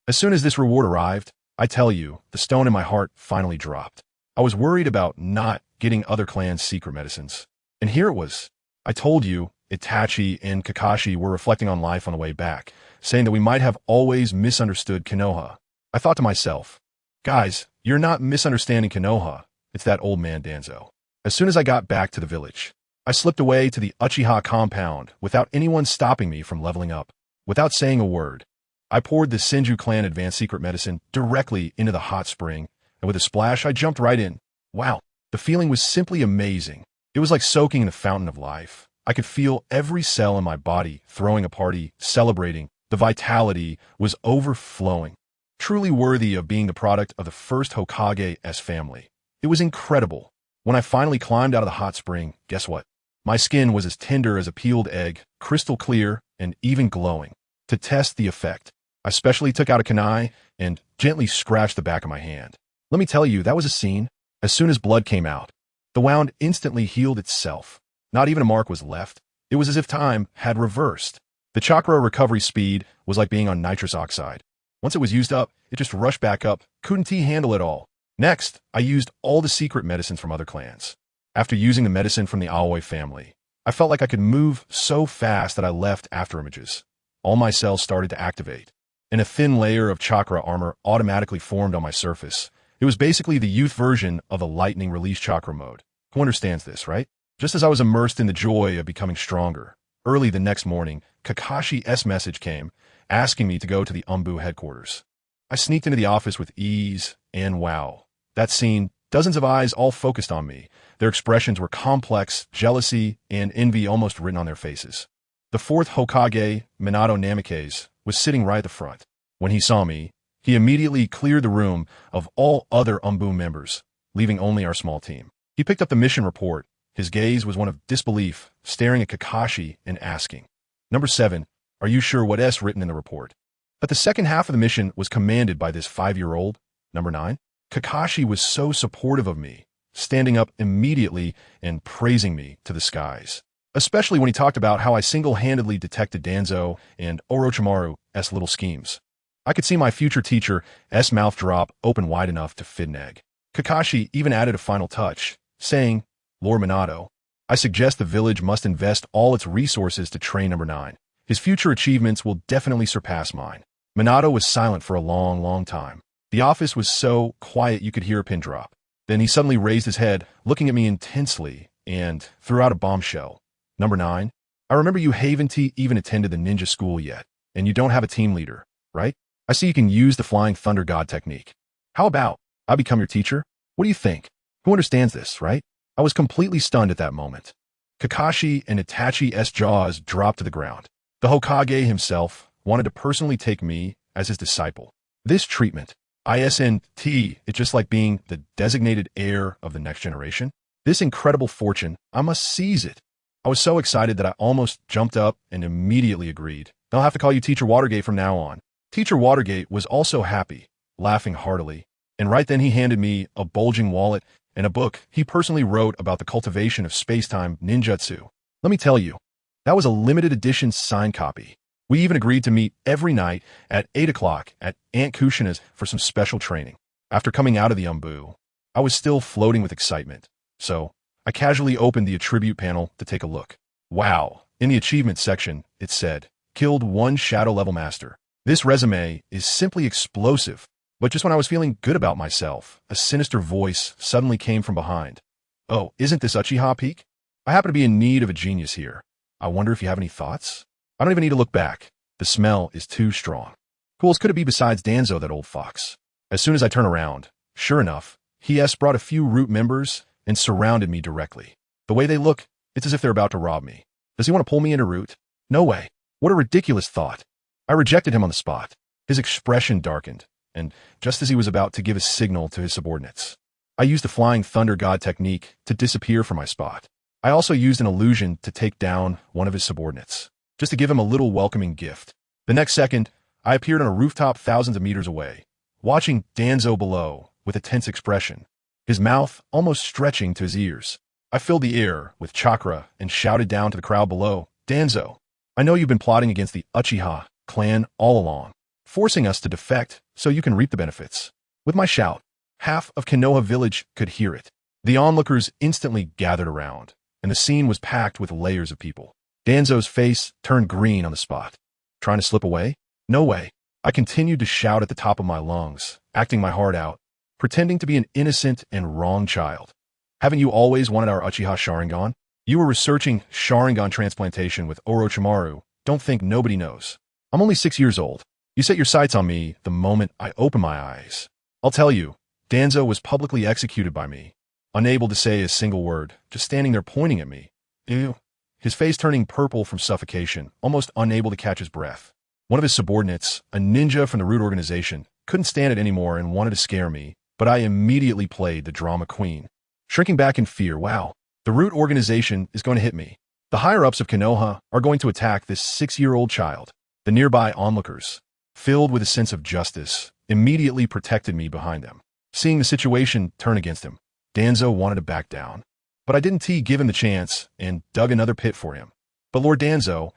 As soon as this reward arrived, I tell you, the stone in my heart finally dropped. I was worried about not getting other clans' secret medicines. And here it was. I told you, Itachi and Kakashi were reflecting on life on the way back, saying that we might have always misunderstood Konoha. I thought to myself, guys, you're not misunderstanding Konoha. It's that old man Danzo. As soon as I got back to the village, I slipped away to the Uchiha compound without anyone stopping me from leveling up. Without saying a word, I poured the Senju clan advanced secret medicine directly into the hot spring, and with a splash, I jumped right in. Wow, the feeling was simply amazing. It was like soaking in a fountain of life. I could feel every cell in my body throwing a party, celebrating. The vitality was overflowing, truly worthy of being the product of the first Hokage's family. It was incredible. When I finally climbed out of the hot spring, guess what? My skin was as tender as a peeled egg, crystal clear, and even glowing. To test the effect, I specially took out a kunai and gently scratched the back of my hand. Let me tell you, that was a scene. As soon as blood came out, the wound instantly healed itself. Not even a mark was left. It was as if time had reversed. The chakra recovery speed was like being on nitrous oxide. Once it was used up, it just rushed back up. Couldn't he handle it all? Next, I used all the secret medicines from other clans. After using the medicine from the Aoi family, I felt like I could move so fast that I left afterimages. All my cells started to activate, and a thin layer of chakra armor automatically formed on my surface. It was basically the youth version of the lightning release chakra mode. Who understands this, right? Just as I was immersed in the joy of becoming stronger, early the next morning, Kakashi's message came, asking me to go to the Umbu headquarters. I sneaked into the office with ease, and wow. That scene, dozens of eyes all focused on me. Their expressions were complex, jealousy, and envy almost written on their faces. The 4th Hokage, Minato Namikaze, was sitting right at the front. When he saw me, he immediately cleared the room of all other Umbu members, leaving only our small team. He picked up the mission report. His gaze was one of disbelief, staring at Kakashi and asking, "Number 7, are you sure what's written in the report?" But the second half of the mission was commanded by this 5-year-old, Number 9. Kakashi was so supportive of me, standing up immediately and praising me to the skies. Especially when he talked about how I single-handedly detected Danzo and Orochimaru's little schemes. I could see my future teacher's mouth drop open wide enough to fit an egg. Kakashi even added a final touch, saying, "Lord Minato, I suggest the village must invest all its resources to train Number 9. His future achievements will definitely surpass mine." Minato was silent for a long, long time. The office was so quiet you could hear a pin drop. Then he suddenly raised his head, looking at me intensely, and threw out a bombshell. "Number 9, I remember you haven't even attended the ninja school yet, and you don't have a team leader, right? I see you can use the Flying Thunder God technique. How about I become your teacher? What do you think? Who understands this, right?" I was completely stunned at that moment. Kakashi and Itachi's jaws dropped to the ground. The Hokage himself wanted to personally take me as his disciple. This treatment, it's just like being the designated heir of the next generation. This incredible fortune, I must seize it. I was so excited that I almost jumped up and immediately agreed. "I'll have to call you Teacher Watergate from now on." Teacher Watergate was also happy, laughing heartily, and right then he handed me a bulging wallet and a book he personally wrote about the cultivation of space-time ninjutsu. Let me tell you, That was a limited edition signed copy. We even agreed to meet every night at 8 o'clock at Aunt Kushina's for some special training. After coming out of the umbu, I was still floating with excitement, so I casually opened the attribute panel to take a look. Wow, in the achievements section, it said, killed 1 shadow level master. This resume is simply explosive. But just when I was feeling good about myself, a sinister voice suddenly came from behind. Oh, isn't this Uchiha Peak? I happen to be in need of a genius here. I wonder if you have any thoughts? I don't even need to look back. The smell is too strong. Who else could it be besides Danzo, that old fox? As soon as I turn around, sure enough, he has brought a few root members and surrounded me directly. The way they look, it's as if they're about to rob me. Does he want to pull me into root? No way. What a ridiculous thought. I rejected him on the spot. His expression darkened, and just as he was about to give a signal to his subordinates, I used the Flying Thunder God technique to disappear from my spot. I also used an illusion to take down one of his subordinates, just to give him a little welcoming gift. The next second, I appeared on a rooftop thousands of meters away, watching Danzo below with a tense expression, his mouth almost stretching to his ears. I filled the air with chakra and shouted down to the crowd below, Danzo, I know you've been plotting against the Uchiha clan all along, forcing us to defect so you can reap the benefits. With my shout, half of Konoha village could hear it. The onlookers instantly gathered around, and the scene was packed with layers of people. Danzo's face turned green on the spot. Trying to slip away? No way. I continued to shout at the top of my lungs, acting my heart out, pretending to be an innocent and wrong child. Haven't you always wanted our Uchiha Sharingan? You were researching Sharingan transplantation with Orochimaru. Don't think nobody knows. I'm only 6 years old. You set your sights on me the moment I open my eyes. I'll tell you, Danzo was publicly executed by me, unable to say a single word, just standing there pointing at me. Ew. His face turning purple from suffocation, almost unable to catch his breath. One of his subordinates, a ninja from the Root organization, couldn't stand it anymore and wanted to scare me, but I immediately played the drama queen. Shrinking back in fear, wow, the Root organization is going to hit me. The higher-ups of Konoha are going to attack this 6-year-old child. The nearby onlookers, filled with a sense of justice, immediately protected me behind them. Seeing the situation turn against him, Danzo wanted to back down. But I didn't give him the chance and dug another pit for him. But Lord Danzo,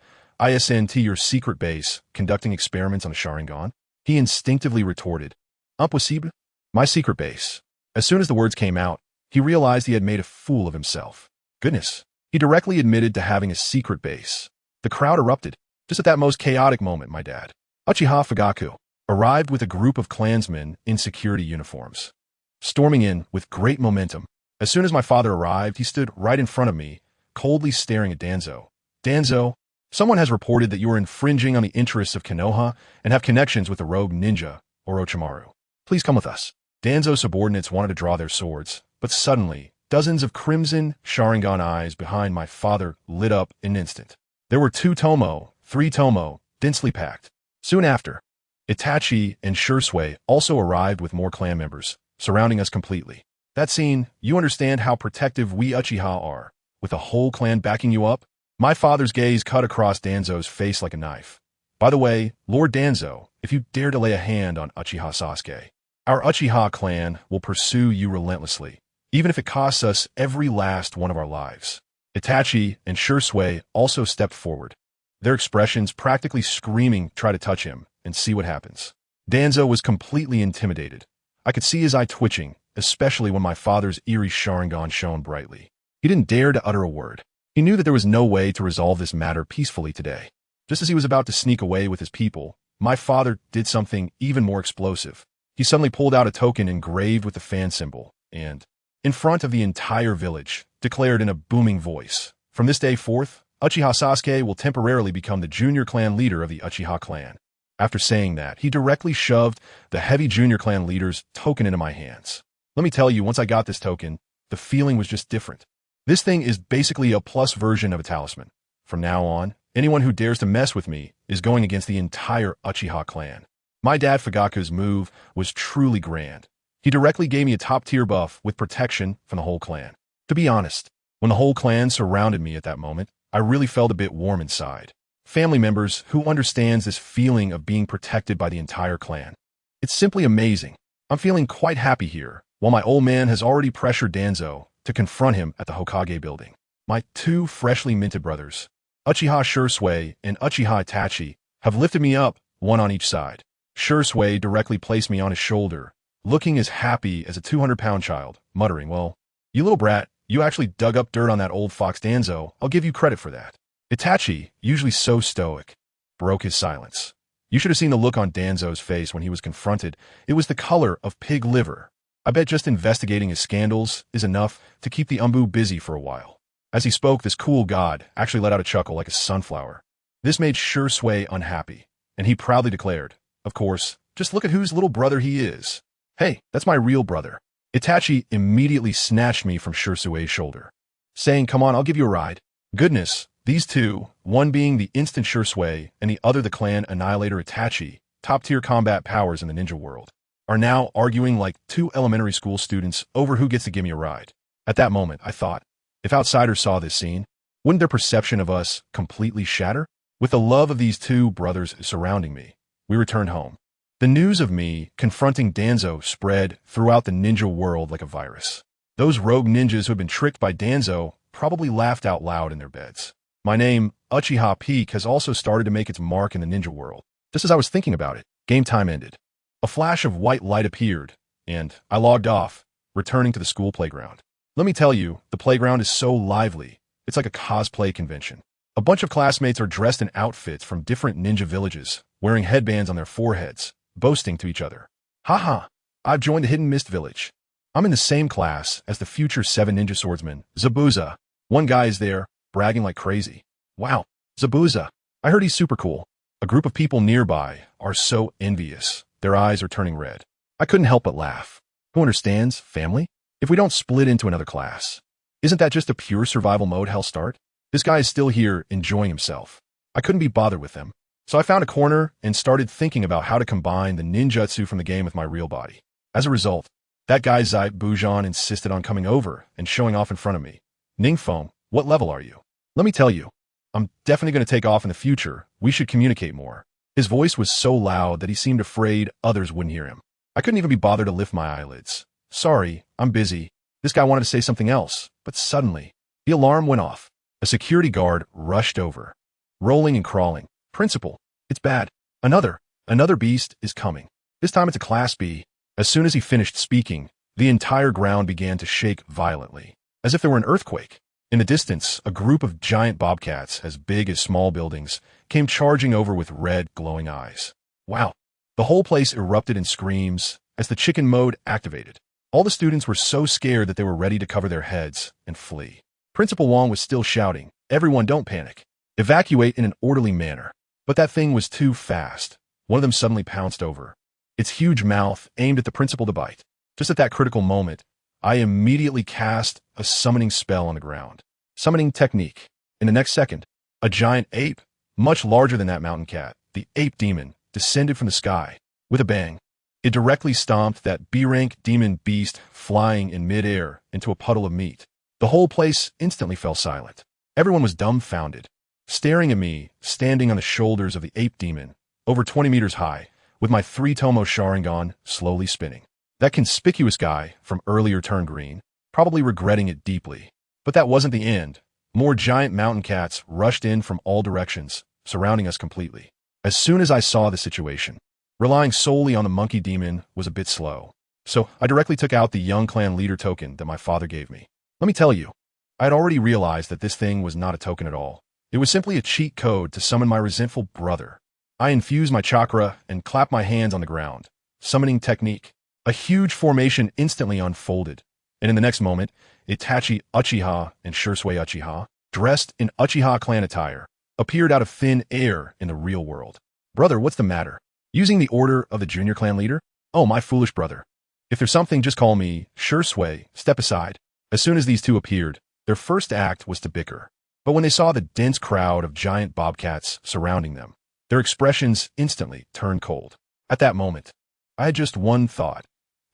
ISN to your secret base, conducting experiments on a Sharingan? He instinctively retorted, Impossible? My secret base. As soon as the words came out, he realized he had made a fool of himself. Goodness. He directly admitted to having a secret base. The crowd erupted. Just at that most chaotic moment, my dad, Uchiha Fugaku, arrived with a group of clansmen in security uniforms, storming in with great momentum. As soon as my father arrived, he stood right in front of me, coldly staring at Danzo. Danzo, someone has reported that you are infringing on the interests of Konoha and have connections with the rogue ninja, Orochimaru. Please come with us. Danzo's subordinates wanted to draw their swords, but suddenly, dozens of crimson Sharingan eyes behind my father lit up in an instant. There were 2 Tomo, 3 Tomo, densely packed. Soon after, Itachi and Shursui also arrived with more clan members, surrounding us completely. That scene, you understand how protective we Uchiha are, with a whole clan backing you up? My father's gaze cut across Danzo's face like a knife. By the way, Lord Danzo, if you dare to lay a hand on Uchiha Sasuke, our Uchiha clan will pursue you relentlessly, even if it costs us every last one of our lives. Itachi and Shursui also stepped forward, their expressions practically screaming, try to touch him and see what happens. Danzo was completely intimidated. I could see his eye twitching, especially when my father's eerie Sharingan shone brightly. He didn't dare to utter a word. He knew that there was no way to resolve this matter peacefully today. Just as he was about to sneak away with his people, my father did something even more explosive. He suddenly pulled out a token engraved with the fan symbol and, in front of the entire village, declared in a booming voice, from this day forth, Uchiha Sasuke will temporarily become the junior clan leader of the Uchiha clan. After saying that, he directly shoved the heavy junior clan leader's token into my hands. Let me tell you, once I got this token, the feeling was just different. This thing is basically a plus version of a talisman. From now on, anyone who dares to mess with me is going against the entire Uchiha clan. My dad Fugaku's move was truly grand. He directly gave me a top-tier buff with protection from the whole clan. To be honest, when the whole clan surrounded me at that moment, I really felt a bit warm inside. Family members who understands this feeling of being protected by the entire clan. It's simply amazing. I'm feeling quite happy here, while my old man has already pressured Danzo to confront him at the Hokage building. My 2 freshly minted brothers, Uchiha Shursui and Uchiha Itachi have lifted me up, one on each side. Shursui directly placed me on his shoulder, looking as happy as a 200-pound child, muttering, "Well, you little brat, you actually dug up dirt on that old fox Danzo. I'll give you credit for that." Itachi, usually so stoic, broke his silence. You should have seen the look on Danzo's face when he was confronted. It was the color of pig liver. I bet just investigating his scandals is enough to keep the Umbu busy for a while. As he spoke, this cool god actually let out a chuckle like a sunflower. This made Shursui unhappy, and he proudly declared, "Of course, just look at whose little brother he is. Hey, that's my real brother." Itachi immediately snatched me from Shursui's shoulder, saying, "Come on, I'll give you a ride." Goodness, these two, one being the instant Shursui and the other the clan annihilator Itachi, top-tier combat powers in the ninja world, are now arguing like two elementary school students over who gets to give me a ride. At that moment, I thought, if outsiders saw this scene, wouldn't their perception of us completely shatter? With the love of these two brothers surrounding me, we returned home. The news of me confronting Danzo spread throughout the ninja world like a virus. Those rogue ninjas who had been tricked by Danzo probably laughed out loud in their beds. My name, Uchiha Peak, has also started to make its mark in the ninja world. Just as I was thinking about it, game time ended. A flash of white light appeared, and I logged off, returning to the school playground. Let me tell you, the playground is so lively. It's like a cosplay convention. A bunch of classmates are dressed in outfits from different ninja villages, wearing headbands on their foreheads, boasting to each other. Haha, I've joined the Hidden Mist Village. I'm in the same class as the future 7 ninja swordsmen, Zabuza. One guy is there, bragging like crazy. Wow, Zabuza. I heard he's super cool. A group of people nearby are so envious. Their eyes are turning red. I couldn't help but laugh. Who understands, family? If we don't split into another class, isn't that just a pure survival mode hell start? This guy is still here enjoying himself. I couldn't be bothered with them. So I found a corner and started thinking about how to combine the ninjutsu from the game with my real body. As a result, that guy Zai Bujan insisted on coming over and showing off in front of me. "NingFeng, what level are you?" "Let me tell you, I'm definitely going to take off in the future. We should communicate more." His voice was so loud that he seemed afraid others wouldn't hear him. I couldn't even be bothered to lift my eyelids. "Sorry, I'm busy." This guy wanted to say something else, but suddenly, the alarm went off. A security guard rushed over, rolling and crawling. "Principal, it's bad. Another beast is coming. This time it's a Class B." As soon as he finished speaking, the entire ground began to shake violently, as if there were an earthquake. In the distance, a group of giant bobcats, as big as small buildings, came charging over with red, glowing eyes. Wow. The whole place erupted in screams as the chicken mode activated. All the students were so scared that they were ready to cover their heads and flee. Principal Wong was still shouting, "Everyone, don't panic. Evacuate in an orderly manner." But that thing was too fast. One of them suddenly pounced over, its huge mouth aimed at the principal to bite. Just at that critical moment, I immediately cast a summoning spell on the ground. Summoning technique. In the next second, a giant ape, much larger than that mountain cat, the ape demon, descended from the sky. With a bang, it directly stomped that B-rank demon beast flying in midair into a puddle of meat. The whole place instantly fell silent. Everyone was dumbfounded, staring at me, standing on the shoulders of the ape demon, over 20 meters high, with my 3-tomo Sharingan slowly spinning. That conspicuous guy from earlier turned green, probably regretting it deeply. But that wasn't the end. More giant mountain cats rushed in from all directions, surrounding us completely. As soon as I saw the situation, relying solely on the monkey demon was a bit slow. So I directly took out the young clan leader token that my father gave me. Let me tell you, I had already realized that this thing was not a token at all. It was simply a cheat code to summon my resentful brother. I infused my chakra and clapped my hands on the ground. Summoning technique. A huge formation instantly unfolded, and in the next moment, Itachi Uchiha and Shursui Uchiha, dressed in Uchiha clan attire, appeared out of thin air in the real world. "Brother, what's the matter? Using the order of the junior clan leader? Oh, my foolish brother. If there's something, just call me Shursui. Step aside." As soon as these two appeared, their first act was to bicker. But when they saw the dense crowd of giant bobcats surrounding them, their expressions instantly turned cold. At that moment, I had just one thought.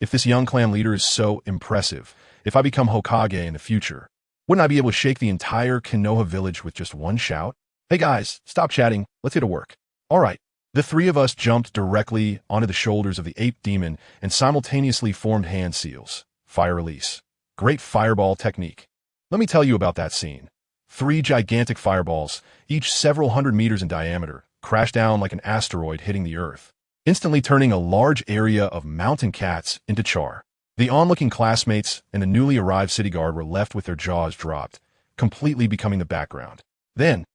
If this young clan leader is so impressive, if I become Hokage in the future, wouldn't I be able to shake the entire Konoha village with just one shout? "Hey guys, stop chatting, let's get to work." All right. The three of us jumped directly onto the shoulders of the ape demon and simultaneously formed hand seals. Fire release. Great fireball technique. Let me tell you about that scene. 3 gigantic fireballs, each several hundred meters in diameter, crashed down like an asteroid hitting the Earth, instantly turning a large area of mountain cats into char. The onlooking classmates and the newly arrived city guard were left with their jaws dropped, completely becoming the background. Then,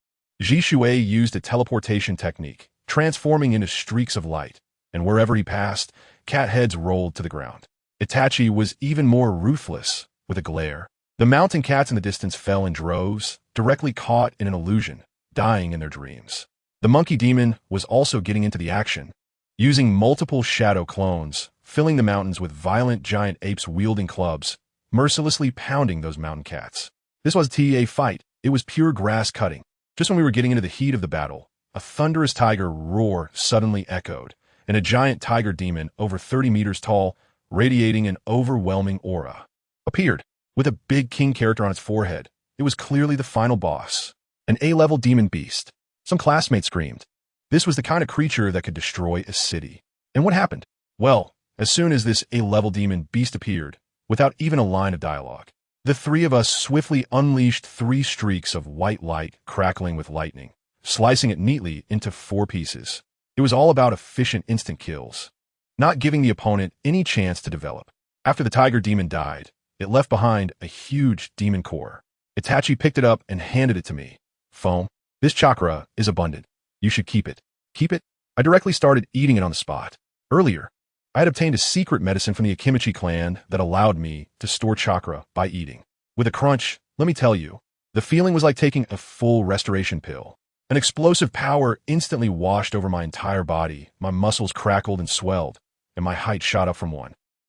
Shui used a teleportation technique, transforming into streaks of light, and wherever he passed, cat heads rolled to the ground. Itachi was even more ruthless, with a glare. The mountain cats in the distance fell in droves, directly caught in an illusion, dying in their dreams. The monkey demon was also getting into the action, using multiple shadow clones, filling the mountains with violent giant apes wielding clubs, mercilessly pounding those mountain cats. This wasn't a fight, it was pure grass cutting. Just when we were getting into the heat of the battle, a thunderous tiger roar suddenly echoed, and a giant tiger demon over 30 meters tall, radiating an overwhelming aura, appeared. With a big king character on its forehead, it was clearly the final boss, an A-level demon beast. Some classmates screamed. This was the kind of creature that could destroy a city. And what happened? Well, as soon as this A-level demon beast appeared, without even a line of dialogue, the three of us swiftly unleashed 3 streaks of white light crackling with lightning, slicing it neatly into 4 pieces. It was all about efficient instant kills, not giving the opponent any chance to develop. After the tiger demon died, it left behind a huge demon core. Itachi picked it up and handed it to me. Foam, this chakra is abundant. You should keep it. Keep it? I directly started eating it on the spot. Earlier, I had obtained a secret medicine from the Akimichi clan that allowed me to store chakra by eating. With a crunch, let me tell you, the feeling was like taking a full restoration pill. An explosive power instantly washed over my entire body. My muscles crackled and swelled, and my height shot up from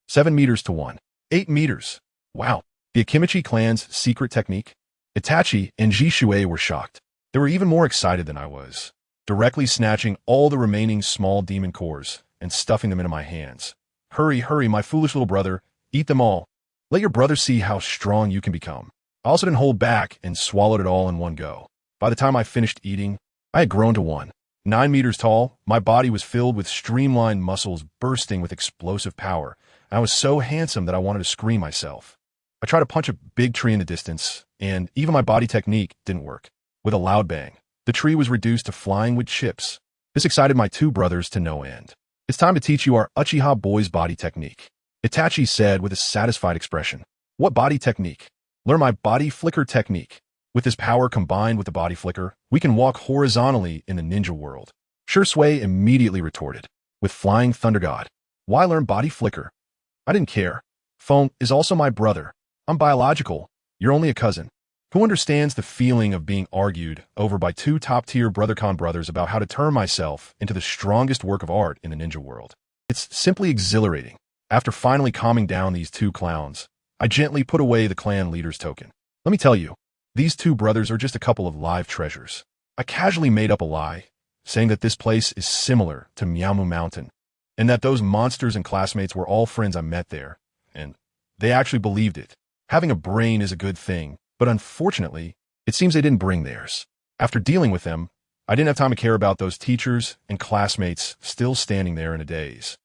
7 meters to 8 meters. Wow, the Akimichi clan's secret technique? Itachi and Shui were shocked. They were even more excited than I was, directly snatching all the remaining small demon cores and stuffing them into my hands. Hurry, hurry, my foolish little brother, eat them all. Let your brother see how strong you can become. I also didn't hold back and swallowed it all in one go. By the time I finished eating, I had grown to 9 meters tall. My body was filled with streamlined muscles bursting with explosive power. I was so handsome that I wanted to scream myself. I tried to punch a big tree in the distance, and even my body technique didn't work. With a loud bang, the tree was reduced to flying wood chips. This excited my 2 brothers to no end. It's time to teach you our Uchiha boys' body technique, Itachi said with a satisfied expression. What body technique? Learn my body flicker technique. With this power combined with the body flicker, we can walk horizontally in the ninja world. Shui immediately retorted, with flying thunder god. Why learn body flicker? I didn't care. Foam is also my brother. I'm biological. You're only a cousin. Who understands the feeling of being argued over by 2 top-tier BrotherCon brothers about how to turn myself into the strongest work of art in the ninja world? It's simply exhilarating. After finally calming down these 2 clowns, I gently put away the clan leader's token. Let me tell you, these 2 brothers are just a couple of live treasures. I casually made up a lie, saying that this place is similar to Miamu Mountain, and that those monsters and classmates were all friends I met there, and they actually believed it. Having a brain is a good thing, but unfortunately, it seems they didn't bring theirs. After dealing with them, I didn't have time to care about those teachers and classmates still standing there in a daze.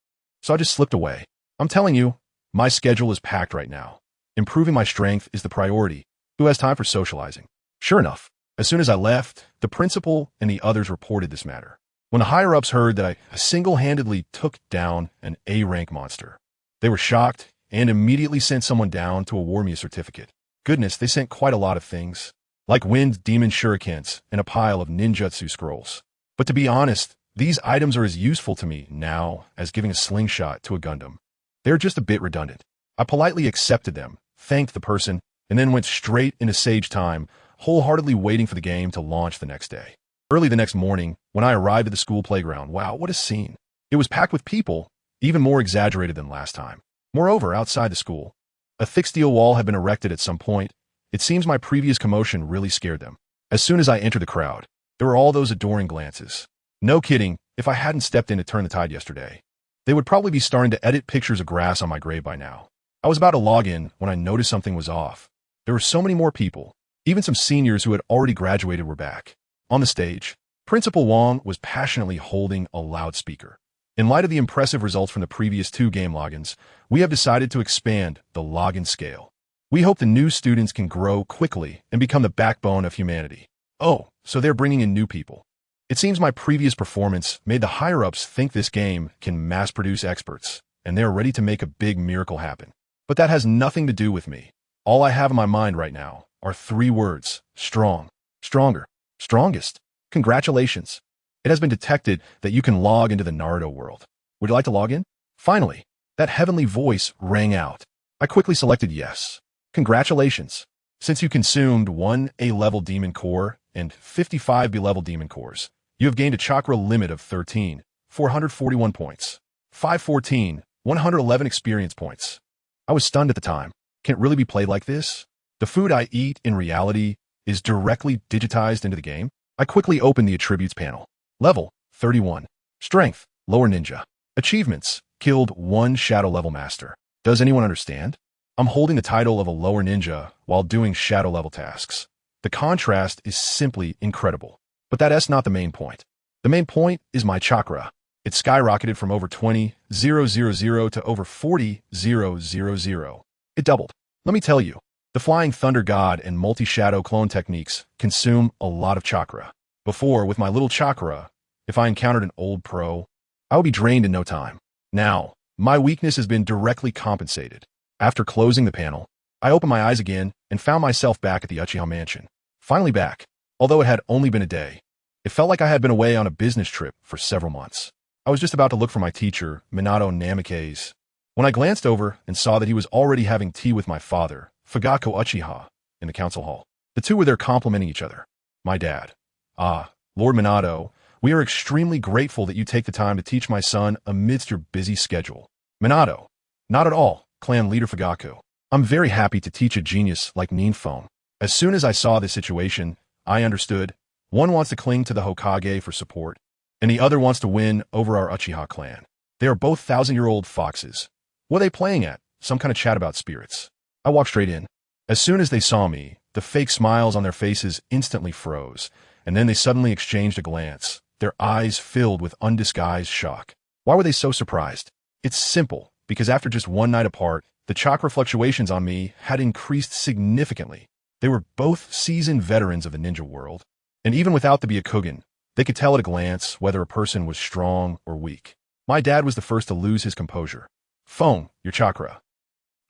So I just slipped away. I'm telling you, my schedule is packed right now. Improving my strength is the priority. Who has time for socializing? Sure enough, as soon as I left, the principal and the others reported this matter. When the higher-ups heard that I single-handedly took down an A-rank monster, they were shocked and immediately sent someone down to award me a certificate. Goodness, they sent quite a lot of things, like wind demon shurikens and a pile of ninjutsu scrolls. But to be honest, these items are as useful to me now as giving a slingshot to a Gundam. They're just a bit redundant. I politely accepted them, thanked the person, and then went straight into Sage Time, wholeheartedly waiting for the game to launch the next day. Early the next morning, when I arrived at the school playground, wow, what a scene. It was packed with people, even more exaggerated than last time. Moreover, outside the school, a thick steel wall had been erected at some point. It seems my previous commotion really scared them. As soon as I entered the crowd, there were all those adoring glances. No kidding, if I hadn't stepped in to turn the tide yesterday, they would probably be starting to edit pictures of grass on my grave by now. I was about to log in when I noticed something was off. There were so many more people. Even some seniors who had already graduated were back. On the stage, Principal Wong was passionately holding a loudspeaker. In light of the impressive results from the previous 2 game logins, we have decided to expand the login scale. We hope the new students can grow quickly and become the backbone of humanity. Oh, so they're bringing in new people. It seems my previous performance made the higher-ups think this game can mass-produce experts, and they're ready to make a big miracle happen. But that has nothing to do with me. All I have in my mind right now are 3 words: strong, stronger, strongest. Congratulations. It has been detected that you can log into the Naruto world. Would you like to log in? Finally, that heavenly voice rang out. I quickly selected yes. Congratulations. Since you consumed 1 A-level demon core and 55 B-level demon cores, you have gained a chakra limit of 13, 441 points. 514, 111 experience points. I was stunned at the time. Can it really be played like this? The food I eat in reality is directly digitized into the game? I quickly opened the attributes panel. Level, 31. Strength, lower ninja. Achievements, killed 1 shadow level master. Does anyone understand? I'm holding the title of a lower ninja while doing shadow level tasks. The contrast is simply incredible. But that's not the main point. The main point is my chakra. It skyrocketed from over 20,000 to over 40,000. It doubled. Let me tell you, the Flying Thunder God and multi-shadow clone techniques consume a lot of chakra. Before, with my little chakra, if I encountered an old pro, I would be drained in no time. Now, my weakness has been directly compensated. After closing the panel, I opened my eyes again and found myself back at the Uchiha mansion. Finally back, although it had only been a day. It felt like I had been away on a business trip for several months. I was just about to look for my teacher, Minato Namikaze, when I glanced over and saw that he was already having tea with my father, Fugaku Uchiha, in the council hall. The two were there complimenting each other. My dad. Lord Minato, we are extremely grateful that you take the time to teach my son amidst your busy schedule. Minato. Not at all, clan leader Fugaku. I'm very happy to teach a genius like NingFeng. As soon as I saw this situation, I understood. One wants to cling to the Hokage for support, and the other wants to win over our Uchiha clan. They are both 1,000-year-old foxes. What are they playing at? Some kind of chat about spirits. I walked straight in. As soon as they saw me, the fake smiles on their faces instantly froze, and then they suddenly exchanged a glance, their eyes filled with undisguised shock. Why were they so surprised? It's simple, because after just one night apart, the chakra fluctuations on me had increased significantly. They were both seasoned veterans of the ninja world, and even without the Byakugan, they could tell at a glance whether a person was strong or weak. My dad was the first to lose his composure. Feng, your chakra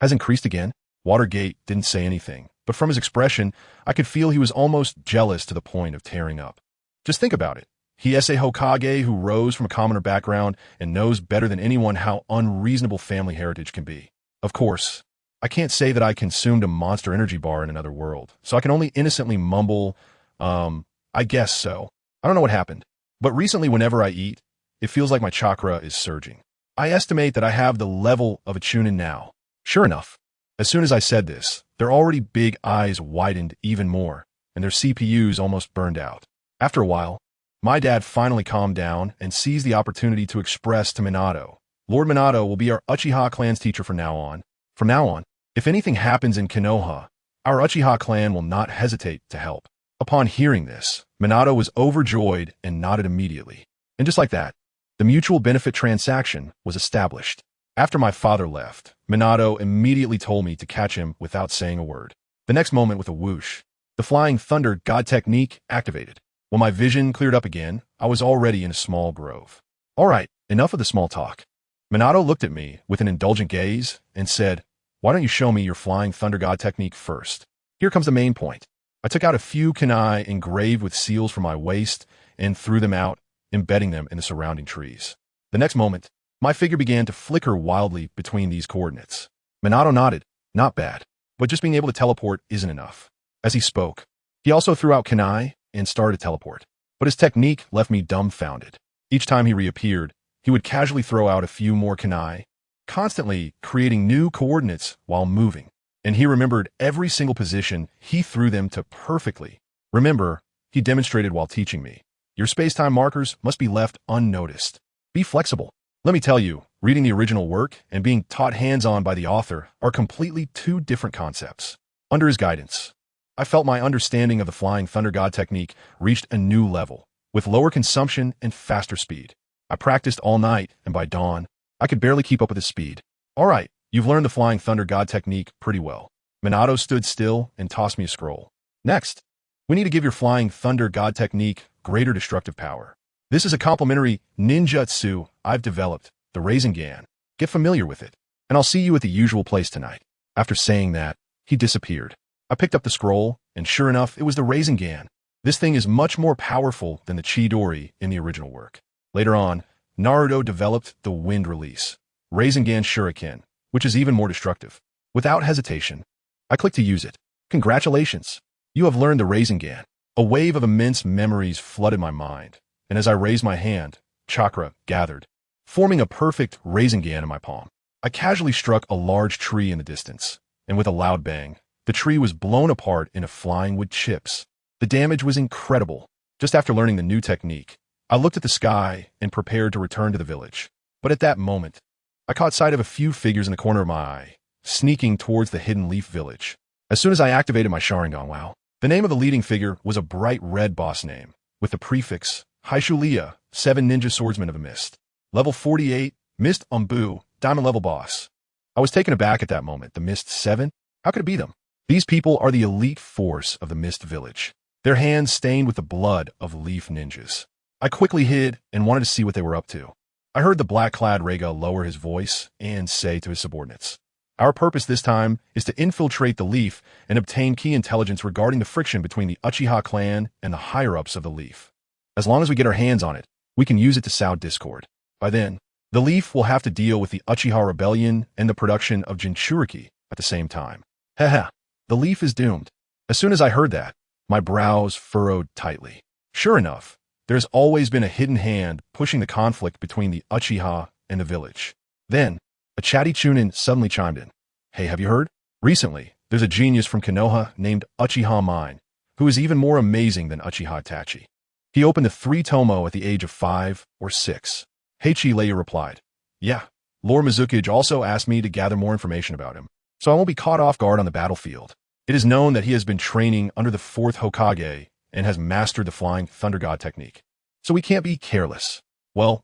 has increased again. Watergate didn't say anything, but from his expression, I could feel he was almost jealous to the point of tearing up. Just think about it. He is a Hokage who rose from a commoner background and knows better than anyone how unreasonable family heritage can be. Of course, I can't say that I consumed a monster energy bar in another world, so I can only innocently mumble, I guess so. I don't know what happened, but recently whenever I eat, it feels like my chakra is surging. I estimate that I have the level of a Chunin now. Sure enough, as soon as I said this, their already big eyes widened even more, and their CPUs almost burned out. After a while, my dad finally calmed down and seized the opportunity to express to Minato, Lord Minato will be our Uchiha clan's teacher from now on. From now on, if anything happens in Konoha, our Uchiha clan will not hesitate to help. Upon hearing this, Minato was overjoyed and nodded immediately. And just like that, the mutual benefit transaction was established. After my father left, Minato immediately told me to catch him without saying a word. The next moment, with a whoosh, the Flying Thunder God technique activated. When my vision cleared up again, I was already in a small grove. All right, enough of the small talk. Minato looked at me with an indulgent gaze and said, why don't you show me your Flying Thunder God technique first? Here comes the main point. I took out a few kunai engraved with seals from my waist and threw them out, embedding them in the surrounding trees. The next moment, my figure began to flicker wildly between these coordinates. Minato nodded. Not bad, but just being able to teleport isn't enough. As he spoke, he also threw out kunai and started to teleport. But his technique left me dumbfounded. Each time he reappeared, he would casually throw out a few more kunai, constantly creating new coordinates while moving. And he remembered every single position he threw them to perfectly. Remember, he demonstrated while teaching me. Your space-time markers must be left unnoticed. Be flexible. Let me tell you, reading the original work and being taught hands-on by the author are completely two different concepts. Under his guidance, I felt my understanding of the Flying Thunder God technique reached a new level, with lower consumption and faster speed. I practiced all night, and by dawn, I could barely keep up with his speed. All right, you've learned the Flying Thunder God technique pretty well. Minato stood still and tossed me a scroll. Next, we need to give your flying thunder god technique greater destructive power. This is a complementary ninjutsu I've developed, the Rasengan. Get familiar with it, and I'll see you at the usual place tonight. After saying that, he disappeared. I picked up the scroll, and sure enough, it was the Rasengan. This thing is much more powerful than the Chidori in the original work. Later on, Naruto developed the Wind Release, Rasengan Shuriken, which is even more destructive. Without hesitation, I clicked to use it. Congratulations! You have learned the Rasengan. A wave of immense memories flooded my mind, and as I raised my hand, chakra gathered, forming a perfect Rasengan in my palm. I casually struck a large tree in the distance, and with a loud bang, the tree was blown apart into flying wood chips. The damage was incredible. Just after learning the new technique, I looked at the sky and prepared to return to the village. But at that moment, I caught sight of a few figures in the corner of my eye, sneaking towards the Hidden Leaf village. As soon as I activated my Sharingan, wow. The name of the leading figure was a bright red boss name, with the prefix, Hyuga, 7 Ninja Swordsman of the Mist. Level 48, Mist Umbu, Diamond level boss. I was taken aback at that moment. The Mist 7? How could it be them? These people are the elite force of the Mist Village, their hands stained with the blood of leaf ninjas. I quickly hid and wanted to see what they were up to. I heard the black-clad Rega lower his voice and say to his subordinates, "Our purpose this time is to infiltrate the Leaf and obtain key intelligence regarding the friction between the Uchiha clan and the higher-ups of the Leaf. As long as we get our hands on it, we can use it to sow discord. By then, the Leaf will have to deal with the Uchiha rebellion and the production of Jinchuriki at the same time. Haha, the Leaf is doomed." As soon as I heard that, my brows furrowed tightly. Sure enough, there's always been a hidden hand pushing the conflict between the Uchiha and the village. Then, a chatty Chunin suddenly chimed in. "Hey, have you heard? Recently, there's a genius from Konoha named Uchiha Mine, who is even more amazing than Uchiha Itachi. He opened the 3 Tomo at the age of 5 or 6. Heichi Leia replied, "Yeah, Lord Mizukage also asked me to gather more information about him, so I won't be caught off guard on the battlefield. It is known that he has been training under the 4th Hokage and has mastered the Flying Thunder God technique. So we can't be careless. Well,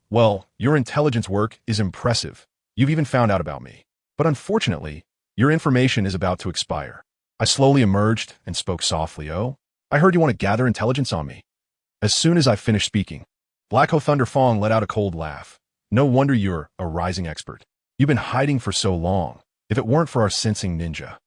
your intelligence work is impressive. You've even found out about me. But unfortunately, your information is about to expire." I slowly emerged and spoke softly. "Oh, I heard you want to gather intelligence on me." As soon as I finished speaking, Black Ho Thunder Fong let out a cold laugh. "No wonder you're a rising expert. You've been hiding for so long, if it weren't for our sensing ninja."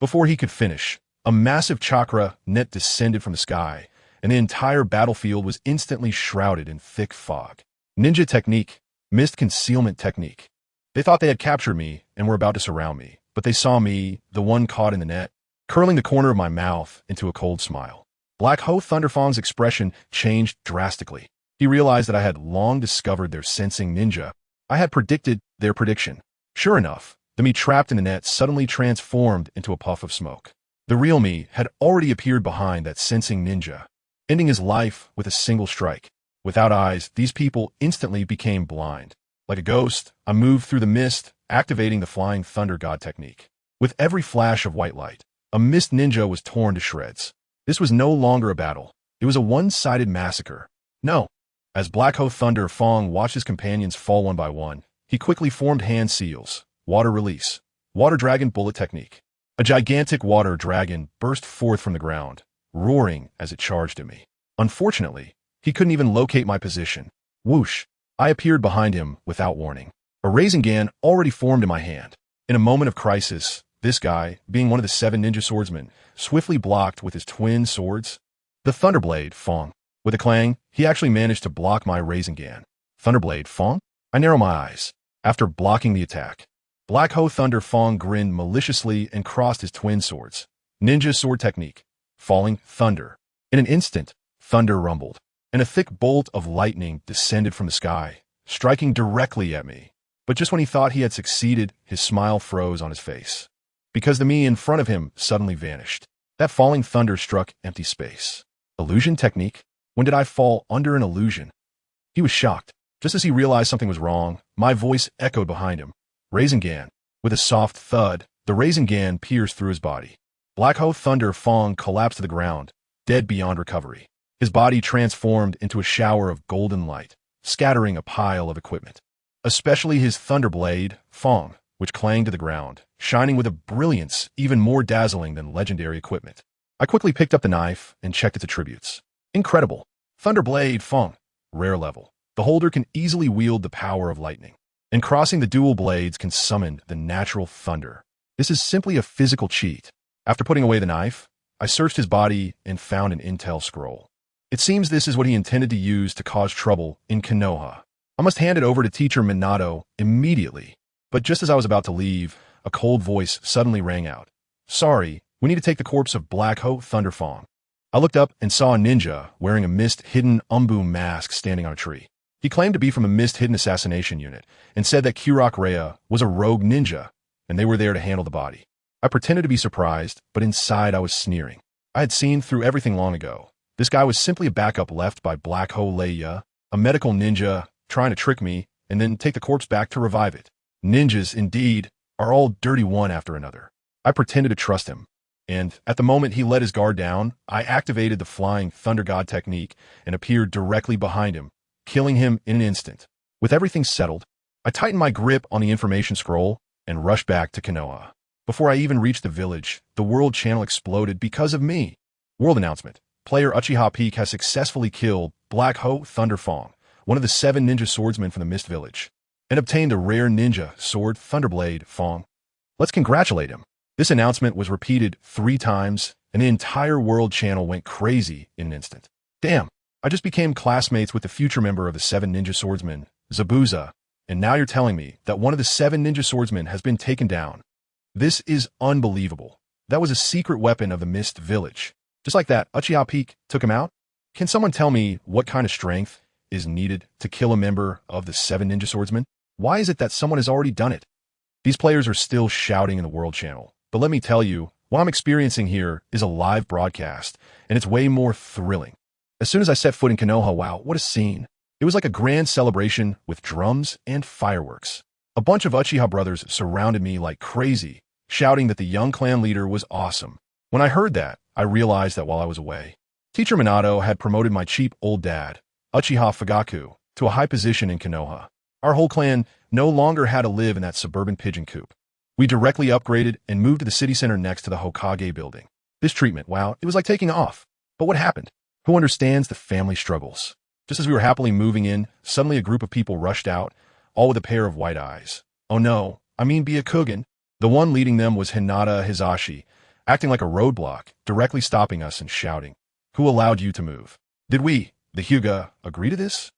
Before he could finish, a massive chakra net descended from the sky, and the entire battlefield was instantly shrouded in thick fog. Ninja technique, mist concealment technique. They thought they had captured me and were about to surround me, but they saw me, the one caught in the net, curling the corner of my mouth into a cold smile. Black Ho Thunderfong's expression changed drastically. He realized that I had long discovered their sensing ninja. I had predicted their prediction. Sure enough, the me trapped in the net suddenly transformed into a puff of smoke. The real me had already appeared behind that sensing ninja, ending his life with a single strike. Without eyes, these people instantly became blind. Like a ghost, I moved through the mist, activating the Flying Thunder God technique. With every flash of white light, a mist ninja was torn to shreds. This was no longer a battle. It was a one-sided massacre. No. As Black Ho Thunder Fong watched his companions fall one by one, he quickly formed hand seals, water release, water dragon bullet technique. A gigantic water dragon burst forth from the ground, roaring as it charged at me. Unfortunately, he couldn't even locate my position. Whoosh! I appeared behind him without warning. A Rasengan already formed in my hand. In a moment of crisis, this guy, being one of the 7 ninja swordsmen, swiftly blocked with his twin swords. The Thunderblade, Fong. With a clang, he actually managed to block my Rasengan. Thunderblade, Fong? I narrow my eyes. After blocking the attack, Black Ho Thunder Fong grinned maliciously and crossed his twin swords. Ninja sword technique. Falling thunder. In an instant, thunder rumbled, and a thick bolt of lightning descended from the sky, striking directly at me. But just when he thought he had succeeded, his smile froze on his face, because the me in front of him suddenly vanished. That falling thunder struck empty space. Illusion technique? When did I fall under an illusion? He was shocked. Just as he realized something was wrong, my voice echoed behind him. Rasengan. With a soft thud, the Rasengan pierced through his body. Black Ho Thunder Fong collapsed to the ground, dead beyond recovery. His body transformed into a shower of golden light, scattering a pile of equipment. Especially his Thunderblade, Fong, which clanged to the ground, shining with a brilliance even more dazzling than legendary equipment. I quickly picked up the knife and checked its attributes. Incredible. Thunderblade Feng. Rare level. The holder can easily wield the power of lightning, and crossing the dual blades can summon the natural thunder. This is simply a physical cheat. After putting away the knife, I searched his body and found an intel scroll. It seems this is what he intended to use to cause trouble in Konoha. I must hand it over to teacher Minato immediately. But just as I was about to leave, a cold voice suddenly rang out. Sorry, we need to take the corpse of Black Ho Thunderfang. I looked up and saw a ninja wearing a mist-hidden Umbu mask standing on a tree. He claimed to be from a mist-hidden assassination unit and said that Kirok Rhea was a rogue ninja, and they were there to handle the body. I pretended to be surprised, but inside I was sneering. I had seen through everything long ago. This guy was simply a backup left by Black Ho Leia, a medical ninja trying to trick me and then take the corpse back to revive it. Ninjas, indeed, are all dirty one after another. I pretended to trust him, and at the moment he let his guard down, I activated the Flying Thunder God technique and appeared directly behind him, killing him in an instant. With everything settled, I tightened my grip on the information scroll and rushed back to Konoha. Before I even reached the village, the world channel exploded because of me. World announcement. Player Uchiha Peak has successfully killed Black Ho Thunderfang, one of the 7 ninja swordsmen from the Mist Village, and obtained a rare ninja sword Thunderblade Fang. Let's congratulate him. This announcement was repeated 3 times, and the entire world channel went crazy in an instant. Damn, I just became classmates with the future member of the 7 ninja swordsmen, Zabuza, and now you're telling me that one of the 7 ninja swordsmen has been taken down. This is unbelievable. That was a secret weapon of the Mist Village. Just like that, Uchiha Peak took him out? Can someone tell me what kind of strength is needed to kill a member of the 7 ninja swordsmen? Why is it that someone has already done it? These players are still shouting in the world channel. But let me tell you, what I'm experiencing here is a live broadcast, and it's way more thrilling. As soon as I set foot in Konoha, wow, what a scene. It was like a grand celebration with drums and fireworks. A bunch of Uchiha brothers surrounded me like crazy, shouting that the young clan leader was awesome. When I heard that, I realized that while I was away, Teacher Minato had promoted my cheap old dad, Uchiha Fugaku, to a high position in Konoha. Our whole clan no longer had to live in that suburban pigeon coop. We directly upgraded and moved to the city center next to the Hokage building. This treatment, wow, it was like taking off. But what happened? Who understands the family struggles? Just as we were happily moving in, suddenly a group of people rushed out, all with a pair of white eyes. Oh no, I mean Byakugan. The one leading them was Hinata Hizashi, acting like a roadblock, directly stopping us and shouting, "Who allowed you to move? Did we, the Hyuga, agree to this?"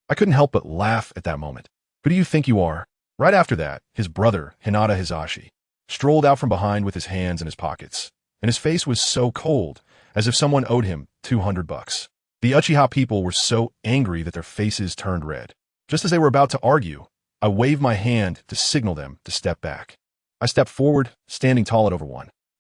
I couldn't help but laugh at that moment. Who do you think you are? Right after that, his brother, Hinata Hizashi, strolled out from behind with his hands in his pockets, and his face was so cold, as if someone owed him $200. The Uchiha people were so angry that their faces turned red. Just as they were about to argue, I waved my hand to signal them to step back. I stepped forward, standing tall at over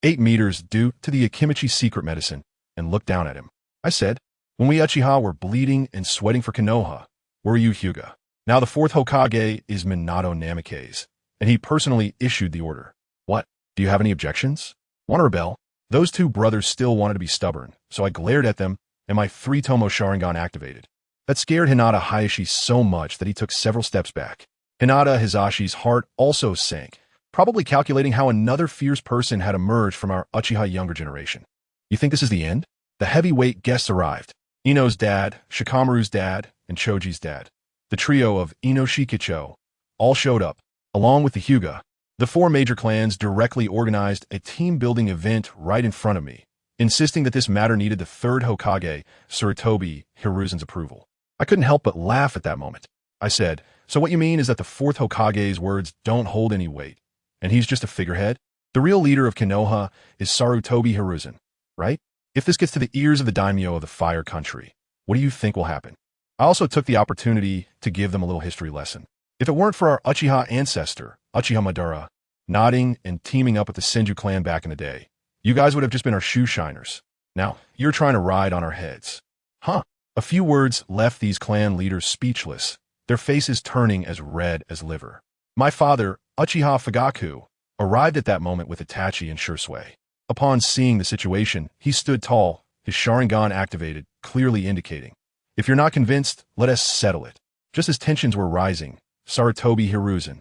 8 meters due to the Akimichi secret medicine, and looked down at him. I said, "When we Uchiha were bleeding and sweating for Konoha, where were you, Hyuga? Now the 4th Hokage is Minato Namikaze, and he personally issued the order. What? Do you have any objections? Want to rebel?" Those 2 brothers still wanted to be stubborn, so I glared at them, and my 3-tomo Sharingan activated. That scared Hinata Hayashi so much that he took several steps back. Hinata Hizashi's heart also sank, probably calculating how another fierce person had emerged from our Uchiha younger generation. You think this is the end? The heavyweight guests arrived. Ino's dad, Shikamaru's dad, and Choji's dad. The trio of Ino Shikicho all showed up, along with the Hyuga. The 4 major clans directly organized a team-building event right in front of me, insisting that this matter needed the 3rd Hokage, Sarutobi Hiruzen's approval. I couldn't help but laugh at that moment. I said, "So what you mean is that the 4th Hokage's words don't hold any weight, and he's just a figurehead? The real leader of Konoha is Sarutobi Hiruzen, right? If this gets to the ears of the daimyo of the Fire Country, what do you think will happen?" I also took the opportunity to give them a little history lesson. If it weren't for our Uchiha ancestor, Uchiha Madara, nodding and teaming up with the Senju clan back in the day, you guys would have just been our shoe shiners. Now, you're trying to ride on our heads. Huh? A few words left these clan leaders speechless, their faces turning as red as liver. My father, Uchiha Fugaku, arrived at that moment with Itachi and Shursui. Upon seeing the situation, he stood tall, his Sharingan activated, clearly indicating, "If you're not convinced, let us settle it." Just as tensions were rising, Sarutobi Hiruzen,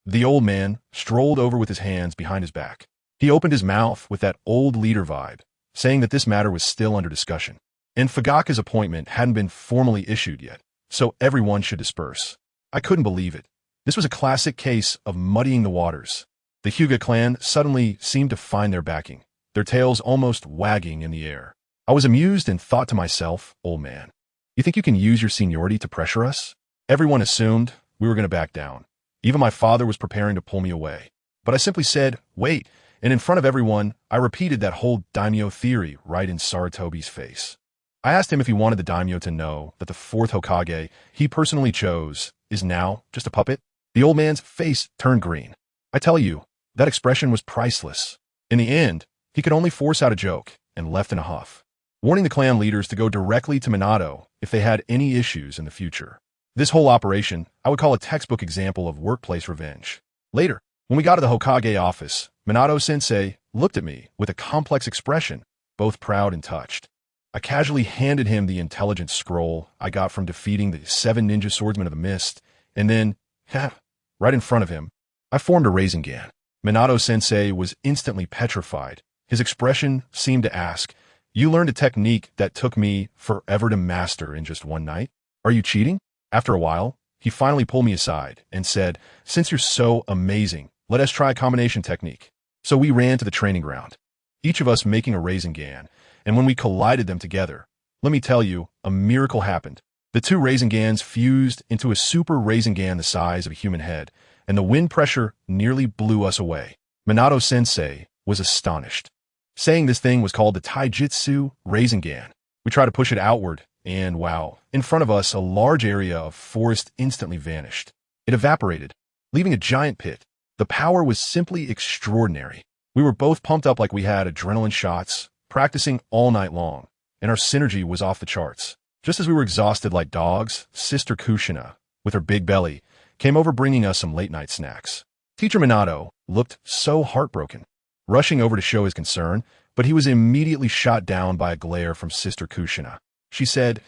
The old man strolled over with his hands behind his back. He opened his mouth with that old leader vibe, saying that this matter was still under discussion. And Fugaka's appointment hadn't been formally issued yet, so everyone should disperse. I couldn't believe it. This was a classic case of muddying the waters. The Hyuga clan suddenly seemed to find their backing, their tails almost wagging in the air. I was amused and thought to myself, old man, you think you can use your seniority to pressure us? Everyone assumed we were going to back down. Even my father was preparing to pull me away. But I simply said, wait, and in front of everyone, I repeated that whole daimyo theory right in Sarutobi's face. I asked him if he wanted the daimyo to know that the fourth Hokage he personally chose is now just a puppet. The old man's face turned green. I tell you, that expression was priceless. In the end, he could only force out a joke and left in a huff, warning the clan leaders to go directly to Minato if they had any issues in the future. This whole operation I would call a textbook example of workplace revenge. Later, when we got to the Hokage office, Minato-sensei looked at me with a complex expression, both proud and touched. I casually handed him the intelligence scroll I got from defeating the 7 ninja swordsmen of the mist, and then, right in front of him, I formed a Rasengan. Minato-sensei was instantly petrified. His expression seemed to ask, you learned a technique that took me forever to master in just one night? Are you cheating? After a while, he finally pulled me aside and said, since you're so amazing, let us try a combination technique. So we ran to the training ground, each of us making a Rasengan, and when we collided them together, let me tell you, a miracle happened. The 2 Rasengans fused into a super Rasengan the size of a human head, and the wind pressure nearly blew us away. Minato-sensei was astonished. Saying this thing was called the Taijutsu Rasengan. We tried to push it outward, and wow, in front of us a large area of forest instantly vanished. It evaporated, leaving a giant pit. The power was simply extraordinary. We were both pumped up like we had adrenaline shots, practicing all night long, and our synergy was off the charts. Just as we were exhausted like dogs, Sister Kushina, with her big belly, came over bringing us some late-night snacks. Teacher Minato looked so heartbroken, rushing over to show his concern, but he was immediately shot down by a glare from Sister Kushina. She said,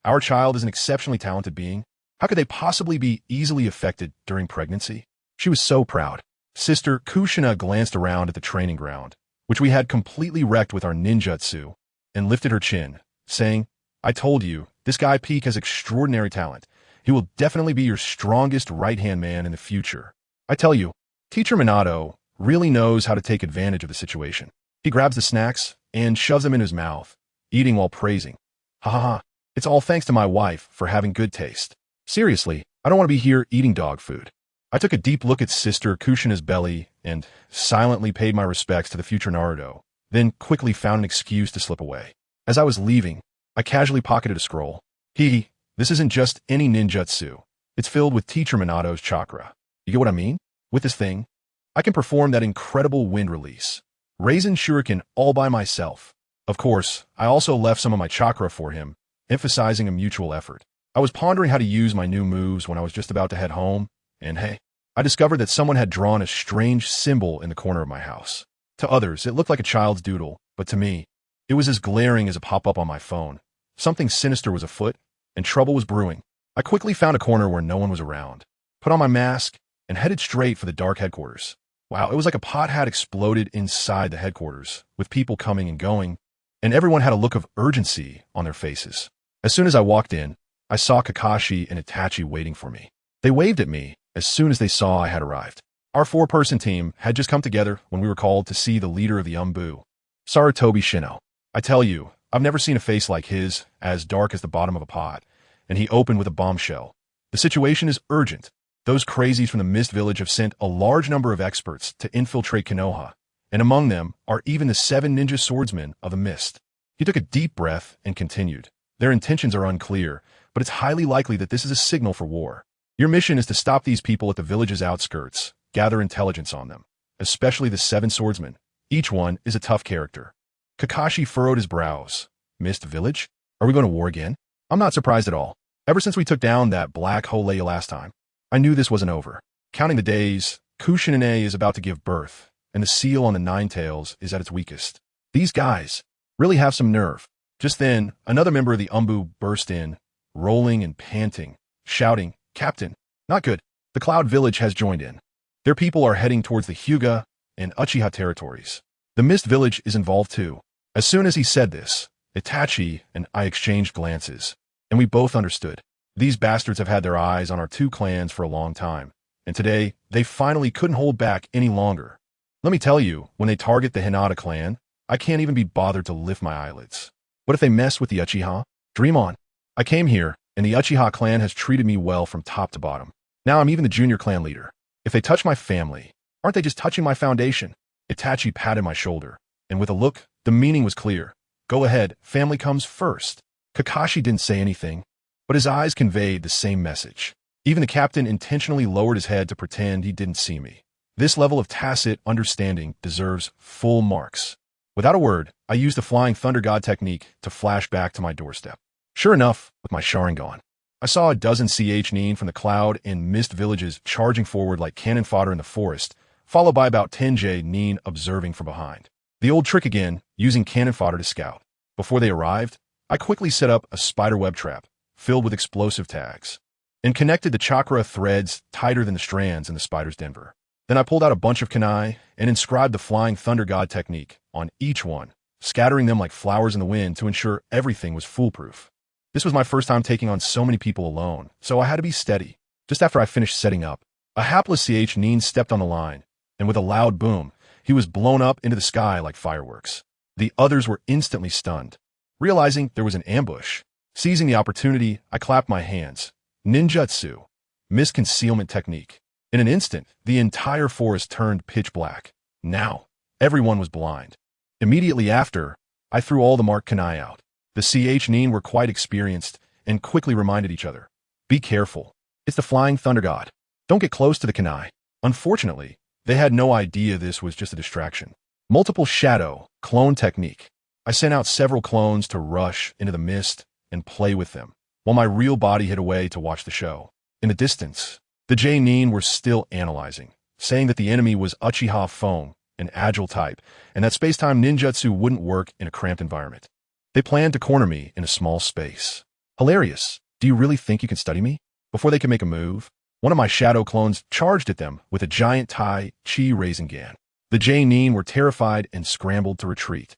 our child is an exceptionally talented being. How could they possibly be easily affected during pregnancy? She was so proud. Sister Kushina glanced around at the training ground, which we had completely wrecked with our ninjutsu, and lifted her chin, saying, I told you, this guy Peak has extraordinary talent. He will definitely be your strongest right-hand man in the future. I tell you, Teacher Minato really knows how to take advantage of the situation. He grabs the snacks and shoves them in his mouth, eating while praising. Ha ha ha, it's all thanks to my wife for having good taste. Seriously, I don't want to be here eating dog food. I took a deep look at Sister Kushina's belly and silently paid my respects to the future Naruto, then quickly found an excuse to slip away. As I was leaving, I casually pocketed a scroll. This isn't just any ninjutsu. It's filled with Teacher Minato's chakra. You get what I mean? With this thing, I can perform that incredible wind release. Raisen Shuriken all by myself. Of course, I also left some of my chakra for him, emphasizing a mutual effort. I was pondering how to use my new moves when I was just about to head home, and hey, I discovered that someone had drawn a strange symbol in the corner of my house. To others, it looked like a child's doodle, but to me, it was as glaring as a pop-up on my phone. Something sinister was afoot, and trouble was brewing. I quickly found a corner where no one was around, put on my mask, and headed straight for the dark headquarters. Wow, it was like a pot had exploded inside the headquarters, with people coming and going, and everyone had a look of urgency on their faces. As soon as I walked in, I saw Kakashi and Itachi waiting for me. They waved at me as soon as they saw I had arrived. Our 4-person team had just come together when we were called to see the leader of the Umbu, Sarutobi Shino. I tell you, I've never seen a face like his, as dark as the bottom of a pot, and he opened with a bombshell. The situation is urgent. Those crazies from the Mist Village have sent a large number of experts to infiltrate Konoha, and among them are even the 7 ninja swordsmen of the Mist. He took a deep breath and continued. Their intentions are unclear, but it's highly likely that this is a signal for war. Your mission is to stop these people at the village's outskirts, gather intelligence on them, especially the 7 swordsmen. Each one is a tough character. Kakashi furrowed his brows. Mist Village? Are we going to war again? I'm not surprised at all. Ever since we took down that black hole last time, I knew this wasn't over. Counting the days, Kushina is about to give birth, and the seal on the 9 tails is at its weakest. These guys really have some nerve. Just then, another member of the Umbu burst in, rolling and panting, shouting, Captain, not good. The Cloud Village has joined in. Their people are heading towards the Hyuga and Uchiha territories. The Mist Village is involved too. As soon as he said this, Itachi and I exchanged glances, and we both understood. These bastards have had their eyes on our two clans for a long time, and today they finally couldn't hold back any longer. Let me tell you, when they target the Hinata clan, I can't even be bothered to lift my eyelids. What if they mess with the Uchiha? Dream on. I came here, and the Uchiha clan has treated me well from top to bottom. Now I'm even the junior clan leader. If they touch my family, aren't they just touching my foundation? Itachi patted my shoulder, and with a look, the meaning was clear. Go ahead, family comes first. Kakashi didn't say anything, but his eyes conveyed the same message. Even the captain intentionally lowered his head to pretend he didn't see me. This level of tacit understanding deserves full marks. Without a word, I used the Flying Thunder God technique to flash back to my doorstep. Sure enough, with my Sharingan, I saw a dozen Nin from the Cloud and Mist villages charging forward like cannon fodder in the forest, followed by about 10 Nin observing from behind. The old trick again, using cannon fodder to scout. Before they arrived, I quickly set up a spider web trap filled with explosive tags and connected the chakra threads tighter than the strands in the spider's denver. Then I pulled out a bunch of kunai and inscribed the Flying Thunder God technique on each one, scattering them like flowers in the wind to ensure everything was foolproof. This was my first time taking on so many people alone, so I had to be steady. Just after I finished setting up, a hapless Nin stepped on the line, and with a loud boom, he was blown up into the sky like fireworks. The others were instantly stunned. Realizing there was an ambush, seizing the opportunity, I clapped my hands. Ninjutsu, mist concealment technique. In an instant, the entire forest turned pitch black. Now, everyone was blind. Immediately after, I threw all the marked kunai out. The Nin were quite experienced and quickly reminded each other. Be careful. It's the Flying Thunder God. Don't get close to the kunai. Unfortunately, they had no idea this was just a distraction. Multiple shadow, clone technique. I sent out several clones to rush into the mist and play with them, while my real body hid away to watch the show. In the distance, the Nin were still analyzing, saying that the enemy was Uchiha foam, an agile type, and that space-time ninjutsu wouldn't work in a cramped environment. They planned to corner me in a small space. Hilarious. Do you really think you can study me? Before they could make a move, one of my shadow clones charged at them with a giant Tai Chi Rasengan. The Nin were terrified and scrambled to retreat,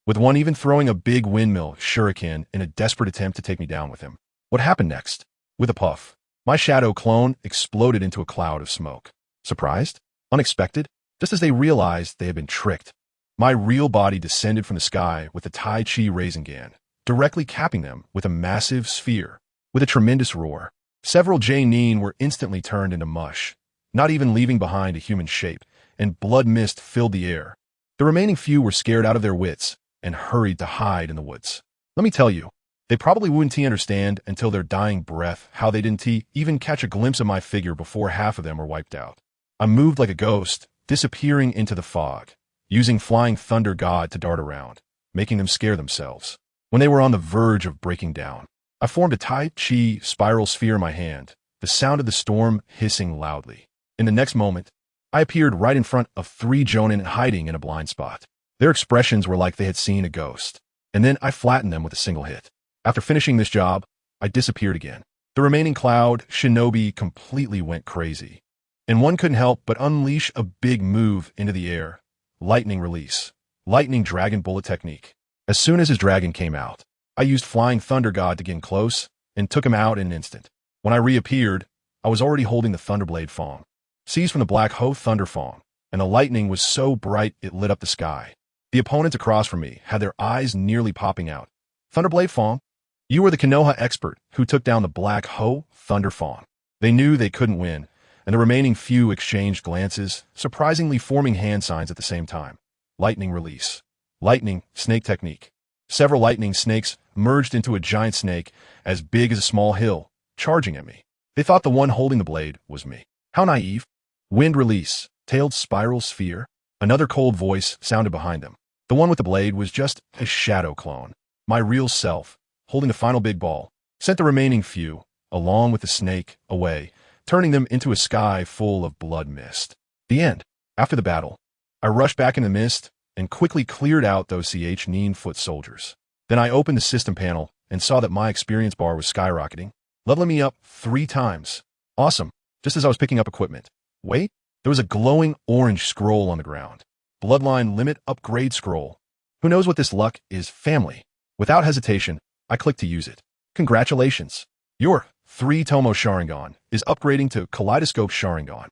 with one even throwing a big windmill shuriken in a desperate attempt to take me down with him. What happened next? With a puff, my shadow clone exploded into a cloud of smoke. Surprised? Unexpected? Just as they realized they had been tricked, my real body descended from the sky with the Tai Chi Rasengan, directly capping them with a massive sphere. With a tremendous roar, several Nin were instantly turned into mush, not even leaving behind a human shape, and blood mist filled the air. The remaining few were scared out of their wits and hurried to hide in the woods. Let me tell you, they probably wouldn't understand until their dying breath how they didn't even catch a glimpse of my figure before half of them were wiped out. I moved like a ghost, disappearing into the fog, using Flying Thunder God to dart around, making them scare themselves. When they were on the verge of breaking down, I formed a Tai Chi spiral sphere in my hand, the sound of the storm hissing loudly. In the next moment, I appeared right in front of 3 Jonin hiding in a blind spot. Their expressions were like they had seen a ghost, and then I flattened them with a single hit. After finishing this job, I disappeared again. The remaining Cloud Shinobi completely went crazy, and one couldn't help but unleash a big move into the air. Lightning release. Lightning Dragon Bullet technique. As soon as his dragon came out, I used Flying Thunder God to get in close and took him out in an instant. When I reappeared, I was already holding the Thunderblade Fong, seized from the Black Hoe Thunder Fong, and the lightning was so bright it lit up the sky. The opponents across from me had their eyes nearly popping out. Thunderblade Fong, you were the Konoha expert who took down the Black Hoe Thunder Fong. They knew they couldn't win, and the remaining few exchanged glances, surprisingly forming hand signs at the same time. Lightning release. Lightning snake technique. Several lightning snakes merged into a giant snake as big as a small hill, charging at me. They thought the one holding the blade was me. How naive. Wind release. Tailed spiral sphere. Another cold voice sounded behind them. The one with the blade was just a shadow clone. My real self, holding the final big ball, sent the remaining few, along with the snake, away, turning them into a sky full of blood mist. The end. After the battle, I rushed back in the mist and quickly cleared out those Nin foot soldiers. Then I opened the system panel and saw that my experience bar was skyrocketing, leveling me up 3 times. Awesome. just as I was picking up equipment. Wait, there was a glowing orange scroll on the ground. Bloodline Limit Upgrade Scroll. Who knows what this luck is? Family. Without hesitation, I clicked to use it. Congratulations. Your 3-Tomo Sharingan is upgrading to Kaleidoscope Sharingan.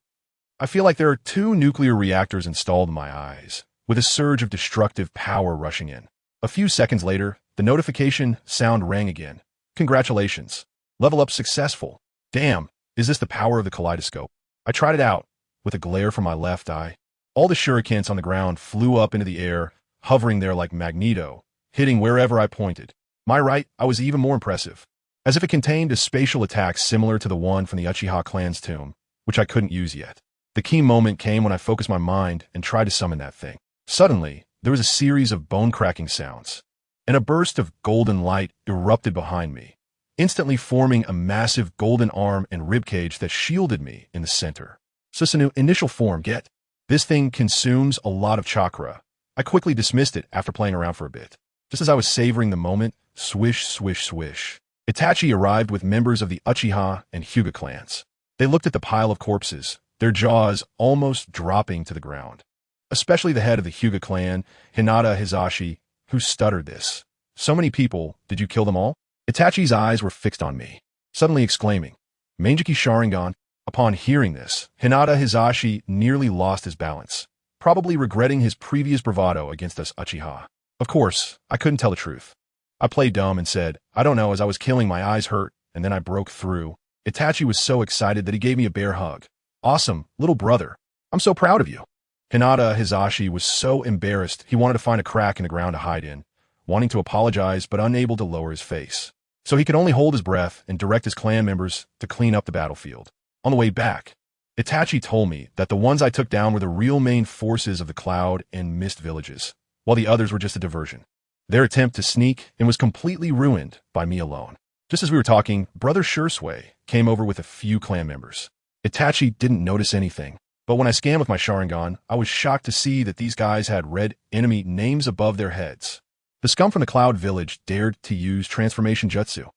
I feel like there are 2 nuclear reactors installed in my eyes, with a surge of destructive power rushing in. A few seconds later, the notification sound rang again. Congratulations. Level up successful. Damn, is this the power of the kaleidoscope? I tried it out, with a glare from my left eye. All the shurikens on the ground flew up into the air, hovering there like Magneto, hitting wherever I pointed. My right, I was even more impressive, as if it contained a spatial attack similar to the one from the Uchiha clan's tomb, which I couldn't use yet. The key moment came when I focused my mind and tried to summon that thing. Suddenly, there was a series of bone-cracking sounds, and a burst of golden light erupted behind me, instantly forming a massive golden arm and ribcage that shielded me in the center. Susanoo initial form, get. This thing consumes a lot of chakra. I quickly dismissed it after playing around for a bit. Just as I was savoring the moment, swish, swish, swish. Itachi arrived with members of the Uchiha and Hyuga clans. They looked at the pile of corpses, their jaws almost dropping to the ground. Especially the head of the Hyuga clan, Hinata Hizashi, who stuttered this. So many people, did you kill them all? Itachi's eyes were fixed on me, suddenly exclaiming, Mangeki Sharingan. Upon hearing this, Hinata Hizashi nearly lost his balance, probably regretting his previous bravado against us Uchiha. Of course, I couldn't tell the truth. I played dumb and said, I don't know, as I was killing my eyes hurt, and then I broke through. Itachi was so excited that he gave me a bear hug. Awesome, little brother. I'm so proud of you. Hinata Hizashi was so embarrassed he wanted to find a crack in the ground to hide in, wanting to apologize but unable to lower his face. So he could only hold his breath and direct his clan members to clean up the battlefield. On the way back, Itachi told me that the ones I took down were the real main forces of the Cloud and Mist villages, while the others were just a diversion. Their attempt to sneak and was completely ruined by me alone. Just as we were talking, Brother Shursui came over with a few clan members. Itachi didn't notice anything, but when I scanned with my Sharingan, I was shocked to see that these guys had red enemy names above their heads. The scum from the Cloud village dared to use transformation jutsu.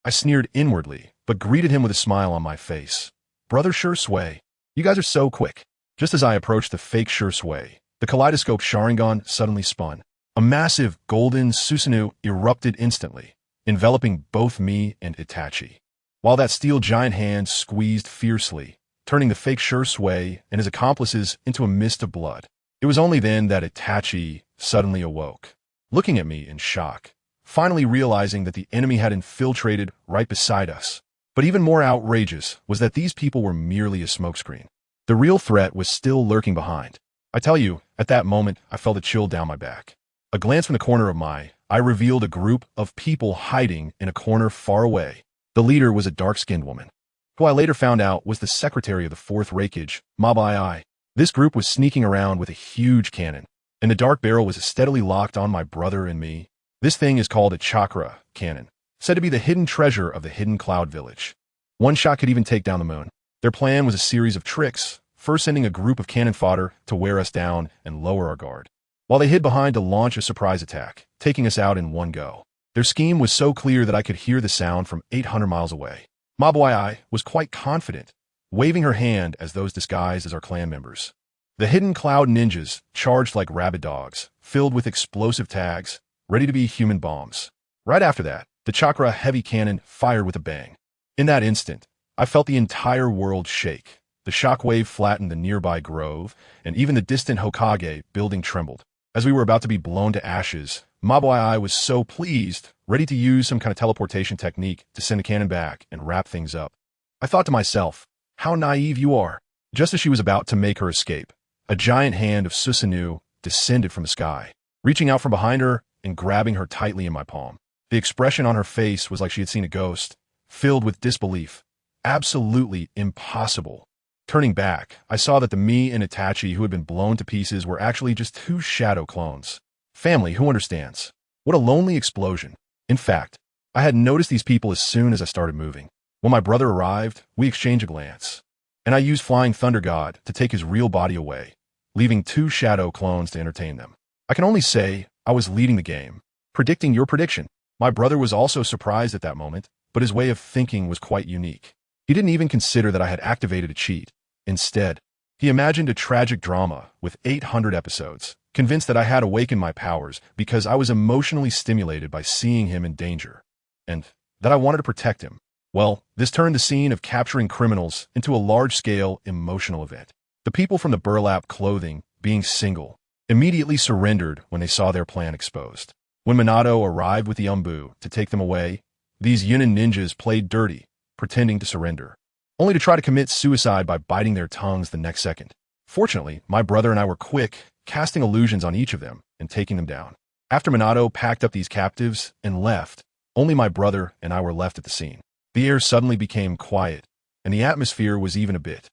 I sneered inwardly, but greeted him with a smile on my face. Brother Shursui, you guys are so quick. Just as I approached the fake Shursui, the kaleidoscope Sharingan suddenly spun. A massive golden Susanoo erupted instantly, enveloping both me and Itachi, while that steel giant hand squeezed fiercely, turning the fake Shursui and his accomplices into a mist of blood. It was only then that Itachi suddenly awoke, looking at me in shock, finally realizing that the enemy had infiltrated right beside us. But even more outrageous was that these people were merely a smokescreen. The real threat was still lurking behind. I tell you, at that moment, I felt a chill down my back. A glance from the corner of my eye revealed a group of people hiding in a corner far away. The leader was a dark-skinned woman, who I later found out was the secretary of the 4th Reikage, Mabai. This group was sneaking around with a huge cannon, and the dark barrel was steadily locked on my brother and me. This thing is called a chakra cannon, said to be the hidden treasure of the hidden Cloud village. One shot could even take down the moon. Their plan was a series of tricks, first sending a group of cannon fodder to wear us down and lower our guard, while they hid behind to launch a surprise attack, taking us out in one go. Their scheme was so clear that I could hear the sound from 800 miles away. Mabai was quite confident, waving her hand as those disguised as our clan members. The hidden Cloud ninjas charged like rabid dogs, filled with explosive tags, ready to be human bombs. Right after that, the chakra heavy cannon fired with a bang. In that instant, I felt the entire world shake. The shockwave flattened the nearby grove, and even the distant Hokage building trembled. As we were about to be blown to ashes, Mabai was so pleased, ready to use some kind of teleportation technique to send the cannon back and wrap things up. I thought to myself, how naive you are. Just as she was about to make her escape, a giant hand of Susanoo descended from the sky, reaching out from behind her and grabbing her tightly in my palm. The expression on her face was like she had seen a ghost, filled with disbelief. Absolutely impossible. Turning back, I saw that the me and Itachi who had been blown to pieces were actually just 2 shadow clones. Family, who understands? What a lonely explosion. In fact, I had noticed these people as soon as I started moving. When my brother arrived, we exchanged a glance, and I used Flying Thunder God to take his real body away, leaving 2 shadow clones to entertain them. I can only say I was leading the game, predicting your prediction. My brother was also surprised at that moment, but his way of thinking was quite unique. He didn't even consider that I had activated a cheat. Instead, he imagined a tragic drama with 800 episodes, convinced that I had awakened my powers because I was emotionally stimulated by seeing him in danger, and that I wanted to protect him. Well, this turned the scene of capturing criminals into a large-scale emotional event. The people from the burlap clothing, being single, immediately surrendered when they saw their plan exposed. When Minato arrived with the Umbu to take them away, these Yunin ninjas played dirty, pretending to surrender, only to try to commit suicide by biting their tongues the next second. Fortunately, my brother and I were quick, casting illusions on each of them and taking them down. After Minato packed up these captives and left, only my brother and I were left at the scene. The air suddenly became quiet, and the atmosphere was even a bit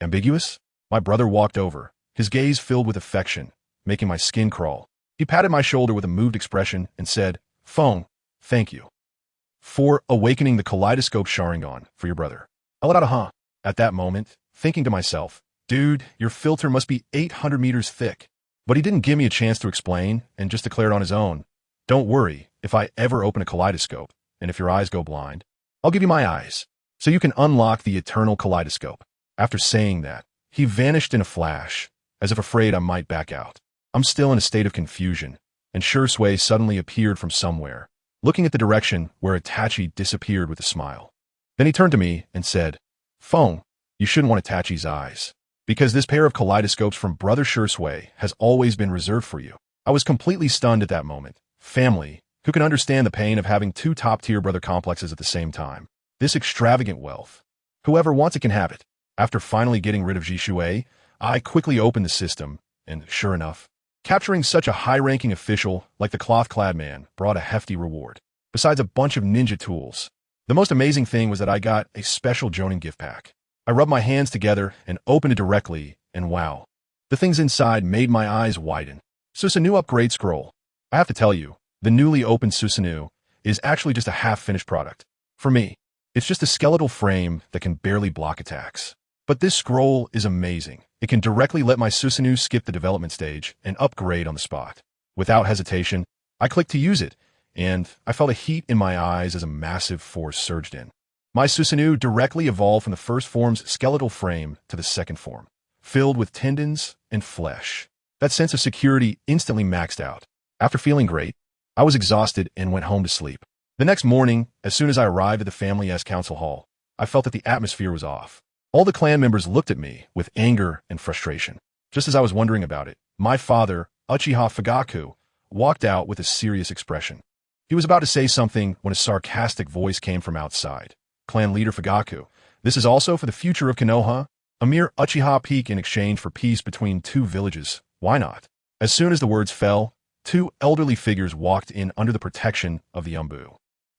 ambiguous. My brother walked over, his gaze filled with affection, making my skin crawl. He patted my shoulder with a moved expression and said, "Feng, thank you for awakening the Kaleidoscope Sharingan for your brother." I let out a huh at that moment, thinking to myself, dude, your filter must be 800 meters thick. But he didn't give me a chance to explain and just declared on his own, "Don't worry, if I ever open a kaleidoscope, and if your eyes go blind, I'll give you my eyes, so you can unlock the eternal kaleidoscope." After saying that, he vanished in a flash, as if afraid I might back out. I'm still in a state of confusion, and Shursui suddenly appeared from somewhere, looking at the direction where Itachi disappeared with a smile. Then he turned to me and said, "Feng, you shouldn't want Itachi's eyes, because this pair of kaleidoscopes from Brother Shursui has always been reserved for you." I was completely stunned at that moment. Family, who can understand the pain of having two top-tier brother complexes at the same time? This extravagant wealth. Whoever wants it can have it. After finally getting rid of Jishui, I quickly opened the system, and sure enough, capturing such a high-ranking official like the cloth-clad man brought a hefty reward, besides a bunch of ninja tools. The most amazing thing was that I got a special Jonin gift pack. I rubbed my hands together and opened it directly, and wow, the things inside made my eyes widen. Susanoo upgrade scroll. I have to tell you, the newly opened Susanoo is actually just a half-finished product. For me, it's just a skeletal frame that can barely block attacks. But this scroll is amazing. It can directly let my Susanoo skip the development stage and upgrade on the spot. Without hesitation, I clicked to use it, and I felt a heat in my eyes as a massive force surged in. My Susanoo directly evolved from the first form's skeletal frame to the second form, filled with tendons and flesh. That sense of security instantly maxed out. After feeling great, I was exhausted and went home to sleep. The next morning, as soon as I arrived at the family's council hall, I felt that the atmosphere was off. All the clan members looked at me with anger and frustration. Just as I was wondering about it, my father, Uchiha Fugaku, walked out with a serious expression. He was about to say something when a sarcastic voice came from outside. "Clan leader Fugaku, this is also for the future of Konoha? A mere Uchiha peak in exchange for peace between two villages. Why not?" As soon as the words fell, two elderly figures walked in under the protection of the Umbu.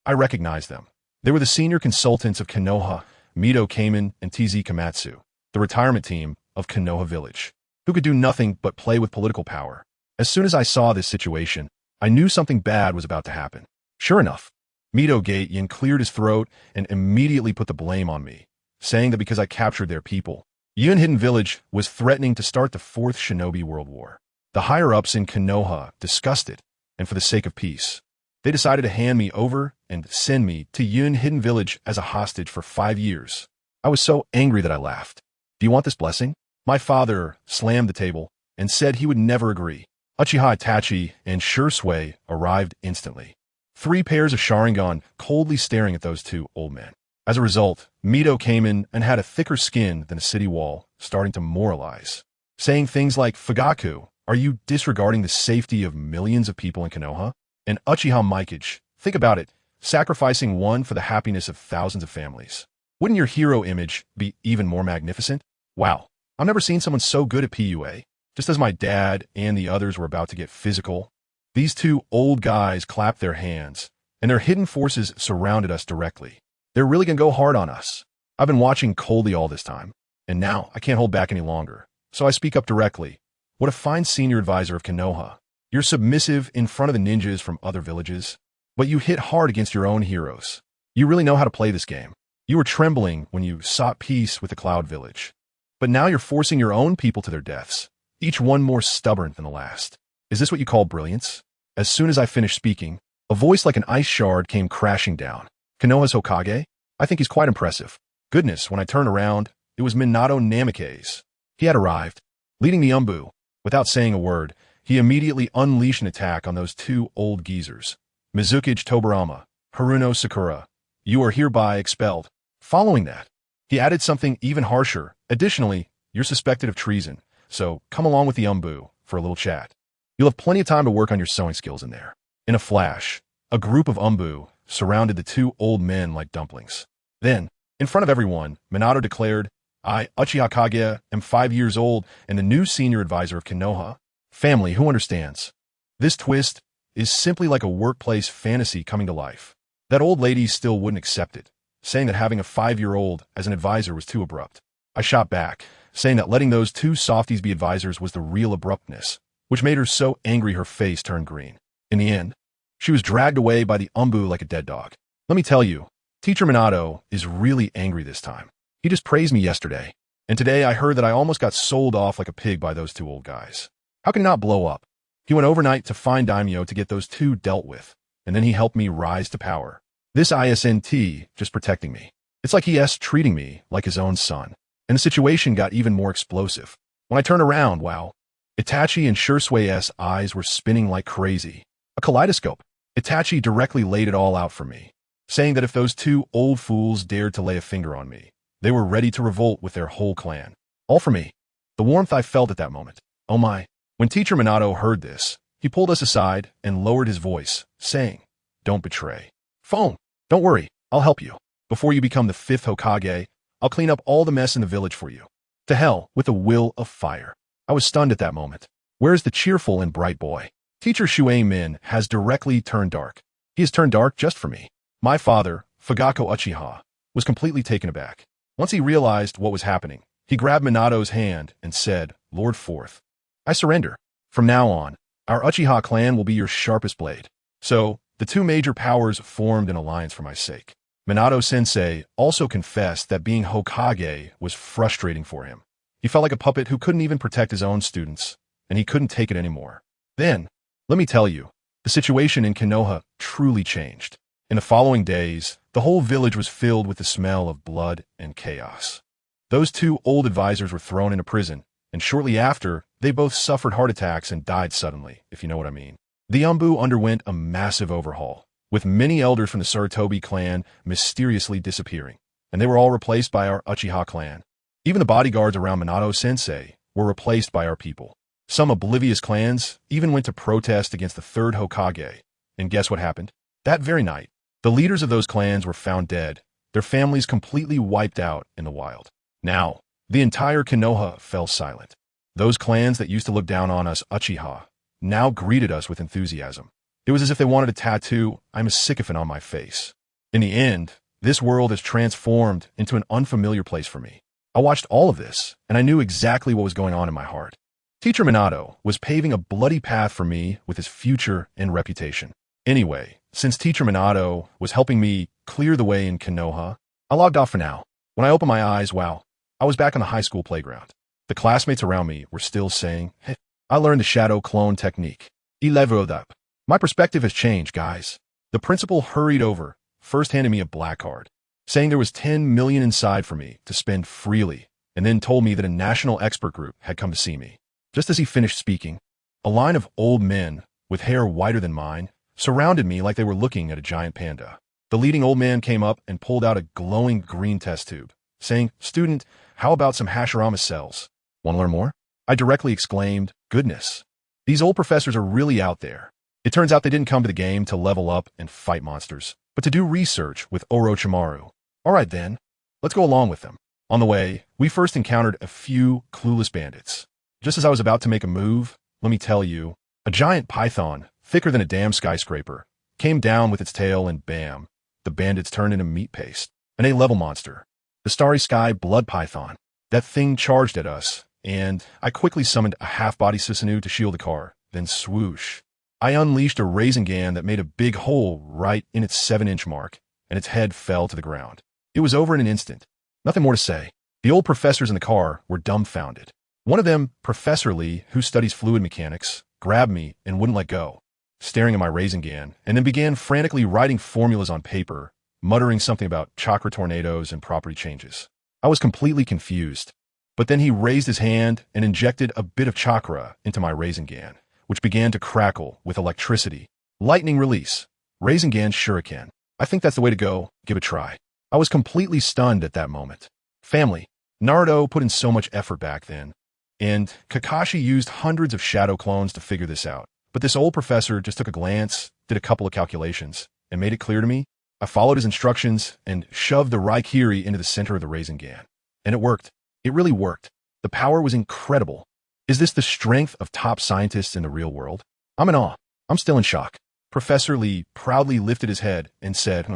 I recognized them. They were the senior consultants of Konoha, Mito Kamen and TZ Komatsu, the retirement team of Konoha Village, who could do nothing but play with political power. As soon as I saw this situation, I knew something bad was about to happen. Sure enough, Mito Gateyin cleared his throat and immediately put the blame on me, saying that because I captured their people, Yun Hidden Village was threatening to start the Fourth Shinobi World War. The higher-ups in Konoha discussed it, and for the sake of peace, they decided to hand me over and send me to Yun Hidden Village as a hostage for 5 years. I was so angry that I laughed. "Do you want this blessing?" My father slammed the table and said he would never agree. Uchiha Itachi and Shursui arrived instantly. 3 pairs of Sharingan coldly staring at those two old men. As a result, Mito came in and had a thicker skin than a city wall, starting to moralize, saying things like, "Fugaku, are you disregarding the safety of millions of people in Konoha?" And Uchiha Mikage, think about it, sacrificing one for the happiness of thousands of families. Wouldn't your hero image be even more magnificent? Wow, I've never seen someone so good at PUA. Just as my dad and the others were about to get physical, these two old guys clapped their hands, and their hidden forces surrounded us directly. They're really gonna go hard on us. I've been watching coldly all this time, and now I can't hold back any longer. So I speak up directly. What a fine senior advisor of Konoha. You're submissive in front of the ninjas from other villages, but you hit hard against your own heroes. You really know how to play this game. You were trembling when you sought peace with the Cloud Village, but now you're forcing your own people to their deaths, each one more stubborn than the last. Is this what you call brilliance? As soon as I finished speaking, a voice like an ice shard came crashing down. "Konoha's Hokage? I think he's quite impressive. Goodness, when I turned around, it was Minato Namikaze. He had arrived, leading the Umbu. Without saying a word, he immediately unleashed an attack on those two old geezers. Mizukage Tobarama, Haruno Sakura, you are hereby expelled. Following that, he added something even harsher. Additionally, you're suspected of treason, so come along with the Umbu for a little chat. You'll have plenty of time to work on your sewing skills in there. In a flash, a group of Umbu surrounded the two old men like dumplings. Then, in front of everyone, Minato declared, I, Uchiha Kage, am 5 years old and the new senior advisor of Konoha. Family, who understands? This twist is simply like a workplace fantasy coming to life. That old lady still wouldn't accept it, saying that having a 5-year-old as an advisor was too abrupt. I shot back, saying that letting those two softies be advisors was the real abruptness, which made her so angry her face turned green. In the end, she was dragged away by the Umbu like a dead dog. Let me tell you, Teacher Minato is really angry this time. He just praised me yesterday, and today I heard that I almost got sold off like a pig by those two old guys. How can he not blow up? He went overnight to find Daimyo to get those two dealt with, and then he helped me rise to power. This ISNT just protecting me. It's like he's treating me like his own son. And the situation got even more explosive. When I turned around, wow, Itachi and Shusui's eyes were spinning like crazy. A kaleidoscope. Itachi directly laid it all out for me, saying that if those two old fools dared to lay a finger on me, they were ready to revolt with their whole clan. All for me. The warmth I felt at that moment. Oh my. When Teacher Minato heard this, he pulled us aside and lowered his voice, saying, Don't betray. Phone. Don't worry, I'll help you. Before you become the 5th Hokage, I'll clean up all the mess in the village for you. To hell with a will of fire. I was stunned at that moment. Where's the cheerful and bright boy? Teacher Shuei Min has directly turned dark. He has turned dark just for me. My father, Fugako Uchiha, was completely taken aback. Once he realized what was happening, he grabbed Minato's hand and said, Lord Fourth, I surrender. From now on, our Uchiha clan will be your sharpest blade. So, the two major powers formed an alliance for my sake. Minato-sensei also confessed that being Hokage was frustrating for him. He felt like a puppet who couldn't even protect his own students, and he couldn't take it anymore. Then, let me tell you, the situation in Konoha truly changed. In the following days, the whole village was filled with the smell of blood and chaos. Those two old advisors were thrown into prison, and shortly after, they both suffered heart attacks and died suddenly, if you know what I mean. The Umbu underwent a massive overhaul, with many elders from the Sarutobi clan mysteriously disappearing, and they were all replaced by our Uchiha clan. Even the bodyguards around Minato-sensei were replaced by our people. Some oblivious clans even went to protest against the 3rd Hokage, and guess what happened? That very night, the leaders of those clans were found dead, their families completely wiped out in the wild. Now, the entire Konoha fell silent. Those clans that used to look down on us Uchiha now greeted us with enthusiasm. It was as if they wanted a tattoo I'm a sycophant on my face. In the end, this world has transformed into an unfamiliar place for me. I watched all of this, and I knew exactly what was going on in my heart. Teacher Minato was paving a bloody path for me with his future and reputation. Anyway, since Teacher Minato was helping me clear the way in Konoha, I logged off for now. When I opened my eyes, wow, I was back on the high school playground. The classmates around me were still saying, hey, I learned the shadow clone technique. He leveled up. My perspective has changed, guys. The principal hurried over, first handed me a black card, saying there was 10 million inside for me to spend freely, and then told me that a national expert group had come to see me. Just as he finished speaking, a line of old men with hair whiter than mine surrounded me like they were looking at a giant panda. The leading old man came up and pulled out a glowing green test tube, saying, Student, how about some Hashirama cells? Want to learn more? I directly exclaimed, Goodness. These old professors are really out there. It turns out they didn't come to the game to level up and fight monsters, but to do research with Orochimaru. All right then, let's go along with them. On the way, we first encountered a few clueless bandits. Just as I was about to make a move, let me tell you, a giant python, thicker than a damn skyscraper, came down with its tail and bam, the bandits turned into meat paste. An A-level monster. The Starry Sky Blood Python. That thing charged at us, and I quickly summoned a half-body Susanoo to shield the car. Then swoosh. I unleashed a Rasengan that made a big hole right in its 7-inch mark, and its head fell to the ground. It was over in an instant. Nothing more to say. The old professors in the car were dumbfounded. One of them, Professor Lee, who studies fluid mechanics, grabbed me and wouldn't let go, staring at my Rasengan, and then began frantically writing formulas on paper muttering something about chakra tornadoes and property changes. I was completely confused. But then he raised his hand and injected a bit of chakra into my Rasengan, which began to crackle with electricity. Lightning release. Rasengan Shuriken. I think that's the way to go. Give it a try. I was completely stunned at that moment. Family. Naruto put in so much effort back then. And Kakashi used hundreds of shadow clones to figure this out. But this old professor just took a glance, did a couple of calculations, and made it clear to me. I followed his instructions and shoved the Raikiri into the center of the Rasengan. And it worked. It really worked. The power was incredible. Is this the strength of top scientists in the real world? I'm in awe. I'm still in shock. Professor Lee proudly lifted his head and said,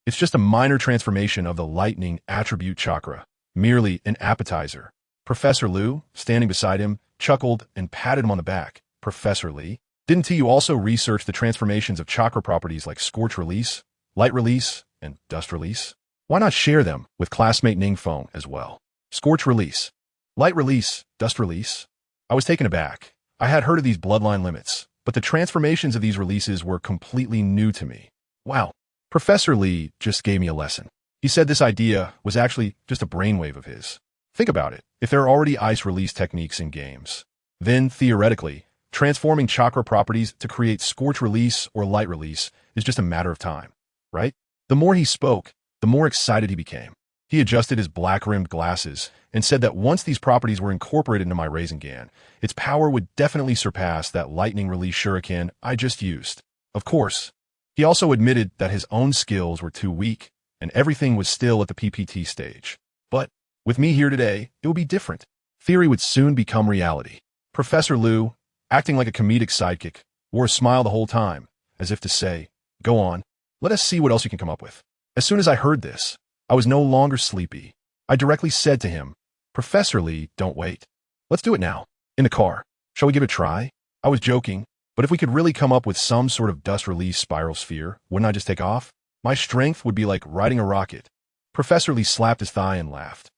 "It's just a minor transformation of the lightning attribute chakra, merely an appetizer." Professor Liu, standing beside him, chuckled and patted him on the back. Professor Lee, didn't you also research the transformations of chakra properties like scorch release, light release, and dust release? Why not share them with classmate NingFeng as well? Scorch release, light release, dust release. I was taken aback. I had heard of these bloodline limits, but the transformations of these releases were completely new to me. Wow. Professor Lee just gave me a lesson. He said this idea was actually just a brainwave of his. Think about it. If there are already ice release techniques in games, then theoretically, transforming chakra properties to create scorch release or light release is just a matter of time, right? The more he spoke, the more excited he became. He adjusted his black-rimmed glasses and said that once these properties were incorporated into my Rasengan, its power would definitely surpass that lightning release shuriken I just used. Of course, he also admitted that his own skills were too weak and everything was still at the PPT stage. But with me here today, it would be different. Theory would soon become reality. Professor Liu, acting like a comedic sidekick, wore a smile the whole time, as if to say, "Go on, let us see what else you can come up with." As soon as I heard this, I was no longer sleepy. I directly said to him, "Professor Lee, don't wait. Let's do it now. In the car. Shall we give it a try?" I was joking, but if we could really come up with some sort of dust release spiral sphere, wouldn't I just take off? My strength would be like riding a rocket. Professor Lee slapped his thigh and laughed.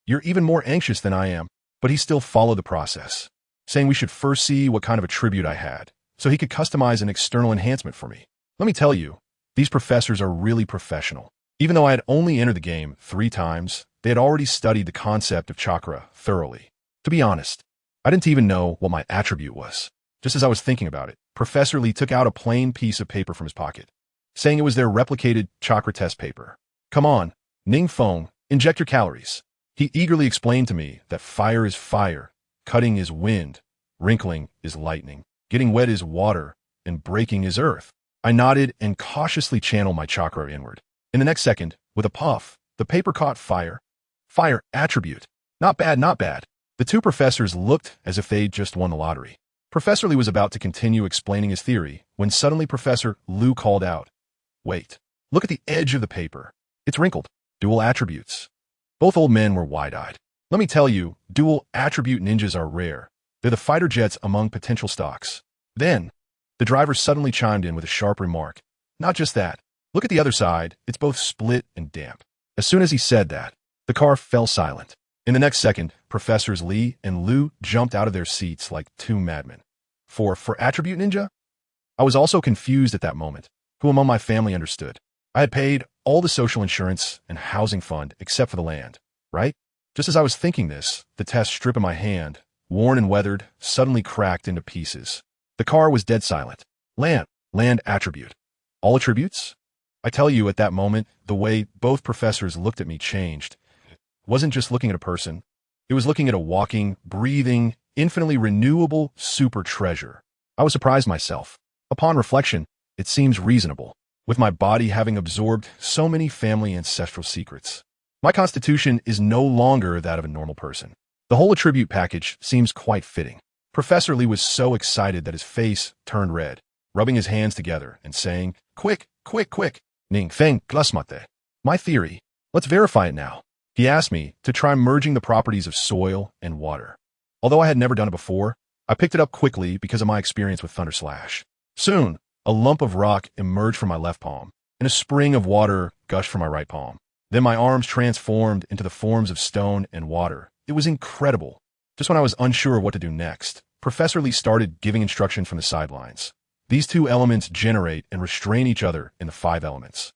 You're even more anxious than I am. But he still followed the process, saying we should first see what kind of attribute I had, so he could customize an external enhancement for me. Let me tell you, these professors are really professional. Even though I had only entered the game 3 times, they had already studied the concept of chakra thoroughly. To be honest, I didn't even know what my attribute was. Just as I was thinking about it, Professor Lee took out a plain piece of paper from his pocket, saying it was their replicated chakra test paper. "Come on, NingFeng, inject your calories." He eagerly explained to me that fire is fire, cutting is wind, wrinkling is lightning, getting wet is water, and breaking is earth. I nodded and cautiously channeled my chakra inward. In the next second, with a puff, the paper caught fire. Fire attribute. Not bad, not bad. The 2 professors looked as if they'd just won the lottery. Professor Lee was about to continue explaining his theory when suddenly Professor Liu called out, "Wait, look at the edge of the paper. It's wrinkled. Dual attributes." Both old men were wide-eyed. Let me tell you, dual attribute ninjas are rare. They're the fighter jets among potential stocks. Then, the driver suddenly chimed in with a sharp remark. "Not just that. Look at the other side. It's both split and damp." As soon as he said that, the car fell silent. In the next second, Professors Lee and Liu jumped out of their seats like 2 madmen. For attribute ninja? I was also confused at that moment. Who among my family understood? I had paid all the social insurance and housing fund except for the land, right? Just as I was thinking this, the test strip in my hand, worn and weathered, suddenly cracked into pieces. The car was dead silent. Land attribute. All attributes? I tell you, at that moment, the way both professors looked at me changed. It wasn't just looking at a person. It was looking at a walking, breathing, infinitely renewable super treasure. I was surprised myself. Upon reflection, it seems reasonable, with my body having absorbed so many family ancestral secrets. My constitution is no longer that of a normal person. The whole attribute package seems quite fitting. Professor Lee was so excited that his face turned red, rubbing his hands together and saying, "Quick, quick, quick, NingFeng glasmate. My theory. Let's verify it now." He asked me to try merging the properties of soil and water. Although I had never done it before, I picked it up quickly because of my experience with Thunder Slash. Soon, a lump of rock emerged from my left palm, and a spring of water gushed from my right palm. Then my arms transformed into the forms of stone and water. It was incredible. Just when I was unsure of what to do next, Professor Lee started giving instruction from the sidelines. These 2 elements generate and restrain each other in the 5 elements.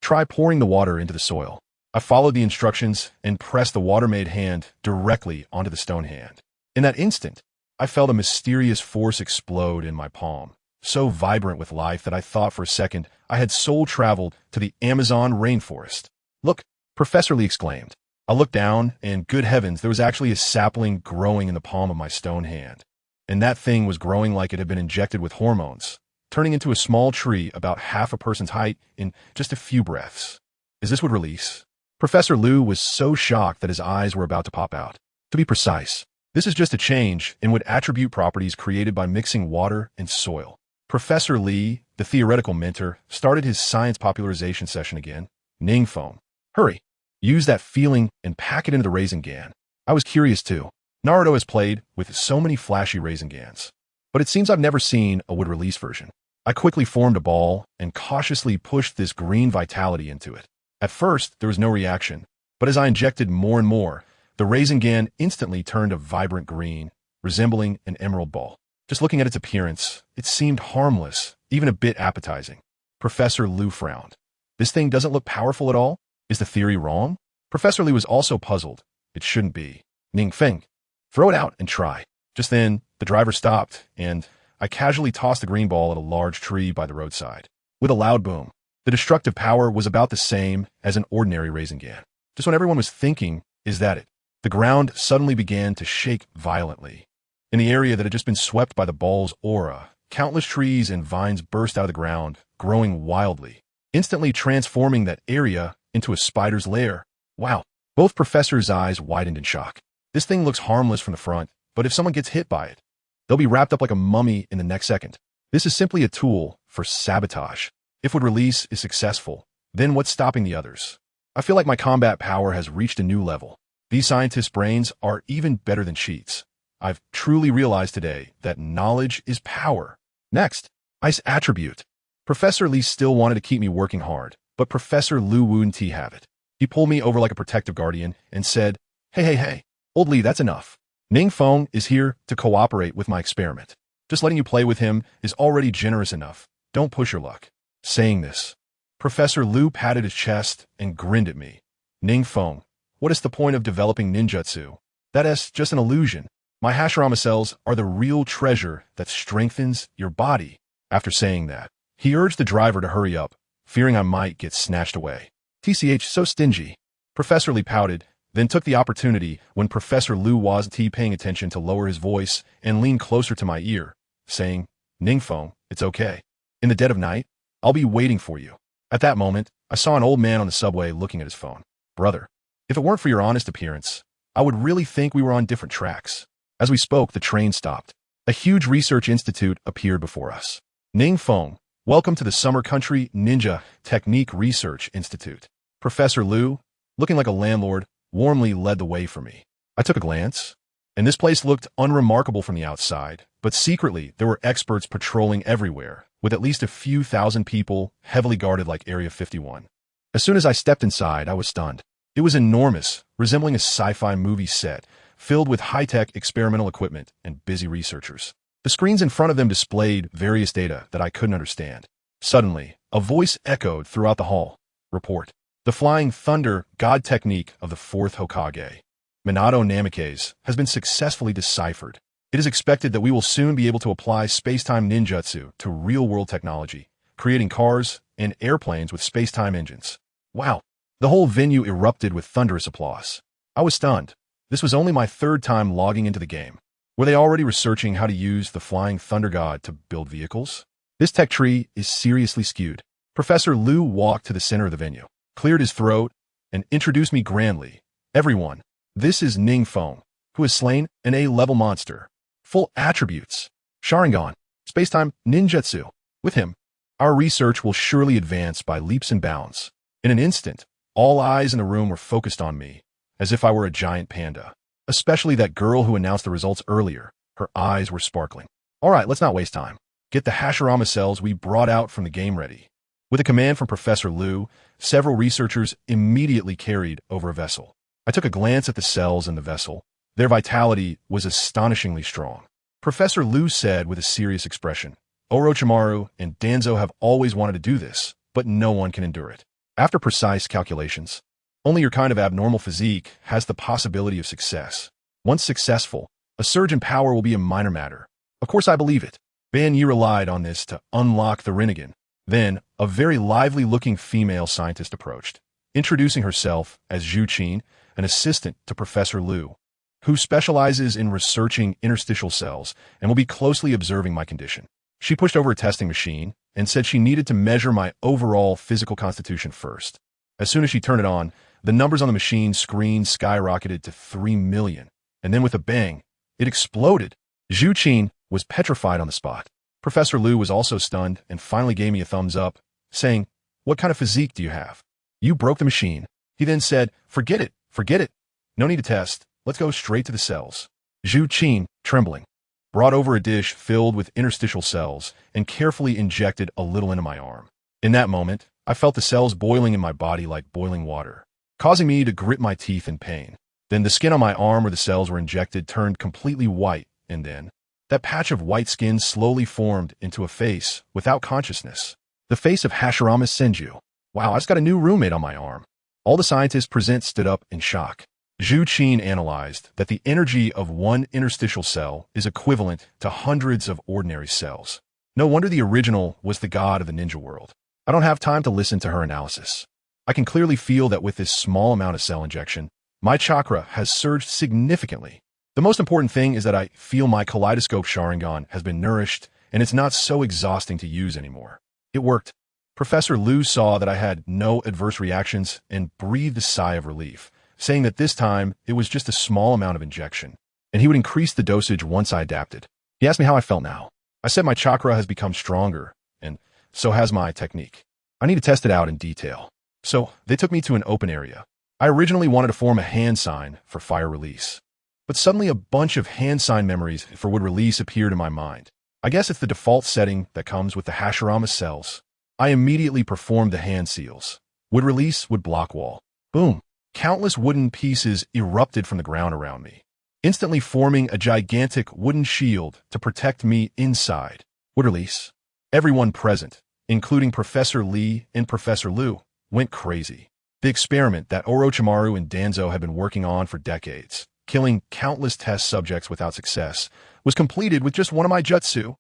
Try pouring the water into the soil. I followed the instructions and pressed the water-made hand directly onto the stone hand. In that instant, I felt a mysterious force explode in my palm, so vibrant with life that I thought for a second I had soul-traveled to the Amazon rainforest. "Look!" Professor Lee exclaimed. I looked down, and good heavens, there was actually a sapling growing in the palm of my stone hand. And that thing was growing like it had been injected with hormones, turning into a small tree about half a person's height in just a few breaths. Is this what release? Professor Liu was so shocked that his eyes were about to pop out. To be precise, this is just a change in what attribute properties created by mixing water and soil. Professor Lee, the theoretical mentor, started his science popularization session again. NingFeng. Hurry. Use that feeling and pack it into the Rasengan. I was curious too. Naruto has played with so many flashy Rasengans, but it seems I've never seen a wood-release version. I quickly formed a ball and cautiously pushed this green vitality into it. At first, there was no reaction, but as I injected more and more, the Rasengan instantly turned a vibrant green, resembling an emerald ball. Just looking at its appearance, it seemed harmless, even a bit appetizing. Professor Liu frowned. This thing doesn't look powerful at all? Is the theory wrong? Professor Lee was also puzzled. It shouldn't be. NingFeng, throw it out and try. Just then, the driver stopped, and I casually tossed the green ball at a large tree by the roadside. With a loud boom, the destructive power was about the same as an ordinary Rasengan. Just when everyone was thinking, is that it? The ground suddenly began to shake violently. In the area that had just been swept by the ball's aura, countless trees and vines burst out of the ground, growing wildly, instantly transforming that area into a spider's lair. Wow. Both professors' eyes widened in shock. This thing looks harmless from the front, but if someone gets hit by it, they'll be wrapped up like a mummy in the next second. This is simply a tool for sabotage. If wood release is successful, then what's stopping the others? I feel like my combat power has reached a new level. These scientists' brains are even better than cheats. I've truly realized today that knowledge is power. Next, ice attribute. Professor Lee still wanted to keep me working hard, but Professor Liu wouldn't have it. He pulled me over like a protective guardian and said, Hey, old Lee, that's enough. NingFeng is here to cooperate with my experiment. Just letting you play with him is already generous enough. Don't push your luck." Saying this, Professor Liu patted his chest and grinned at me. "NingFeng, what is the point of developing ninjutsu? That is just an illusion. My Hashirama cells are the real treasure that strengthens your body." After saying that, he urged the driver to hurry up, fearing I might get snatched away. TCH, so stingy. Professor Lee pouted, then took the opportunity when Professor Liu wasn't paying attention to lower his voice and lean closer to my ear, saying, "NingFeng, it's okay. In the dead of night, I'll be waiting for you." At that moment, I saw an old man on the subway looking at his phone. "Brother, if it weren't for your honest appearance, I would really think we were on different tracks." As we spoke, the train stopped. A huge research institute appeared before us. "NingFeng, welcome to the Summer Country Ninja Technique Research Institute." Professor Liu, looking like a landlord, warmly led the way for me. I took a glance, and this place looked unremarkable from the outside, but secretly there were experts patrolling everywhere, with at least a few thousand people heavily guarded like Area 51. As soon as I stepped inside, I was stunned. It was enormous, resembling a sci-fi movie set, filled with high-tech experimental equipment and busy researchers. The screens in front of them displayed various data that I couldn't understand. Suddenly, a voice echoed throughout the hall. "Report. The Flying Thunder God Technique of the 4th Hokage, Minato Namikaze, has been successfully deciphered. It is expected that we will soon be able to apply space-time ninjutsu to real-world technology, creating cars and airplanes with space-time engines." Wow! The whole venue erupted with thunderous applause. I was stunned. This was only my third time logging into the game. Were they already researching how to use the Flying Thunder God to build vehicles? This tech tree is seriously skewed. Professor Liu walked to the center of the venue, cleared his throat, and introduced me grandly. "Everyone, this is NingFeng, who has slain an A-level monster. Full attributes. Sharingan, space-time ninjutsu. With him, our research will surely advance by leaps and bounds." In an instant, all eyes in the room were focused on me, as if I were a giant panda. Especially that girl who announced the results earlier. Her eyes were sparkling. "All right, let's not waste time. Get the Hashirama cells we brought out from the game ready." With a command from Professor Liu, several researchers immediately carried over a vessel. I took a glance at the cells in the vessel. Their vitality was astonishingly strong. Professor Liu said with a serious expression, "Orochimaru and Danzo have always wanted to do this, but no one can endure it. After precise calculations, only your kind of abnormal physique has the possibility of success. Once successful, a surge in power will be a minor matter. Of course I believe it. Ban Yi relied on this to unlock the Rinnegan. Then, a very lively-looking female scientist approached, introducing herself as Zhu Qin, an assistant to Professor Liu, who specializes in researching interstitial cells and will be closely observing my condition. She pushed over a testing machine and said she needed to measure my overall physical constitution first. As soon as she turned it on, the numbers on the machine screen skyrocketed to 3 million, and then with a bang, it exploded. Zhu Qin was petrified on the spot. Professor Liu was also stunned and finally gave me a thumbs up, saying, "What kind of physique do you have? You broke the machine." He then said, forget it. No need to test. Let's go straight to the cells." Zhu Qin, trembling, brought over a dish filled with interstitial cells and carefully injected a little into my arm. In that moment, I felt the cells boiling in my body like boiling water, causing me to grit my teeth in pain. Then the skin on my arm where the cells were injected turned completely white, and then that patch of white skin slowly formed into a face without consciousness. The face of Hashirama Senju. Wow, I just got a new roommate on my arm. All the scientists present stood up in shock. Zhu Qin analyzed that the energy of one interstitial cell is equivalent to hundreds of ordinary cells. No wonder the original was the god of the ninja world. I don't have time to listen to her analysis. I can clearly feel that with this small amount of cell injection, my chakra has surged significantly. The most important thing is that I feel my kaleidoscope Sharingan has been nourished and it's not so exhausting to use anymore. It worked. Professor Liu saw that I had no adverse reactions and breathed a sigh of relief, saying that this time it was just a small amount of injection, and he would increase the dosage once I adapted. He asked me how I felt now. I said my chakra has become stronger, and so has my technique. I need to test it out in detail. So they took me to an open area. I originally wanted to form a hand sign for fire release, but suddenly a bunch of hand sign memories for wood release appeared in my mind. I guess it's the default setting that comes with the Hashirama cells. I immediately performed the hand seals. Wood release, wood block wall. Boom. Countless wooden pieces erupted from the ground around me, instantly forming a gigantic wooden shield to protect me inside. Wood release. Everyone present, including Professor Lee and Professor Liu, went crazy. The experiment that Orochimaru and Danzo had been working on for decades, killing countless test subjects without success, was completed with just one of my jutsu.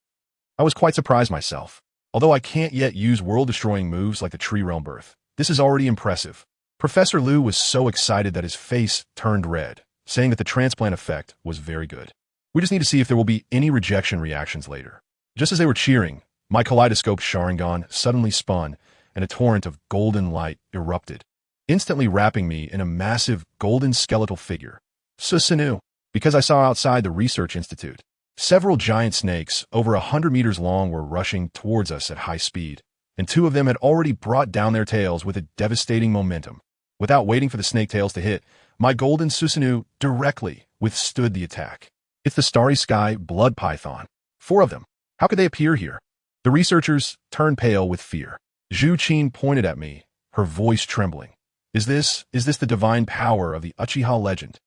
I was quite surprised myself. Although I can't yet use world-destroying moves like the Tree Realm Birth, this is already impressive. Professor Liu was so excited that his face turned red, saying that the transplant effect was very good. We just need to see if there will be any rejection reactions later. Just as they were cheering, my kaleidoscope Sharingan suddenly spun, and a torrent of golden light erupted, instantly wrapping me in a massive golden skeletal figure. Susanoo, because I saw outside the research institute, several giant snakes over 100 meters long were rushing towards us at high speed, and 2 of them had already brought down their tails with a devastating momentum. Without waiting for the snake tails to hit, my golden Susanoo directly withstood the attack. It's the Starry Sky Blood Python. 4 of them. How could they appear here? The researchers turned pale with fear. Zhu Qin pointed at me, her voice trembling. Is this the divine power of the Uchiha legend?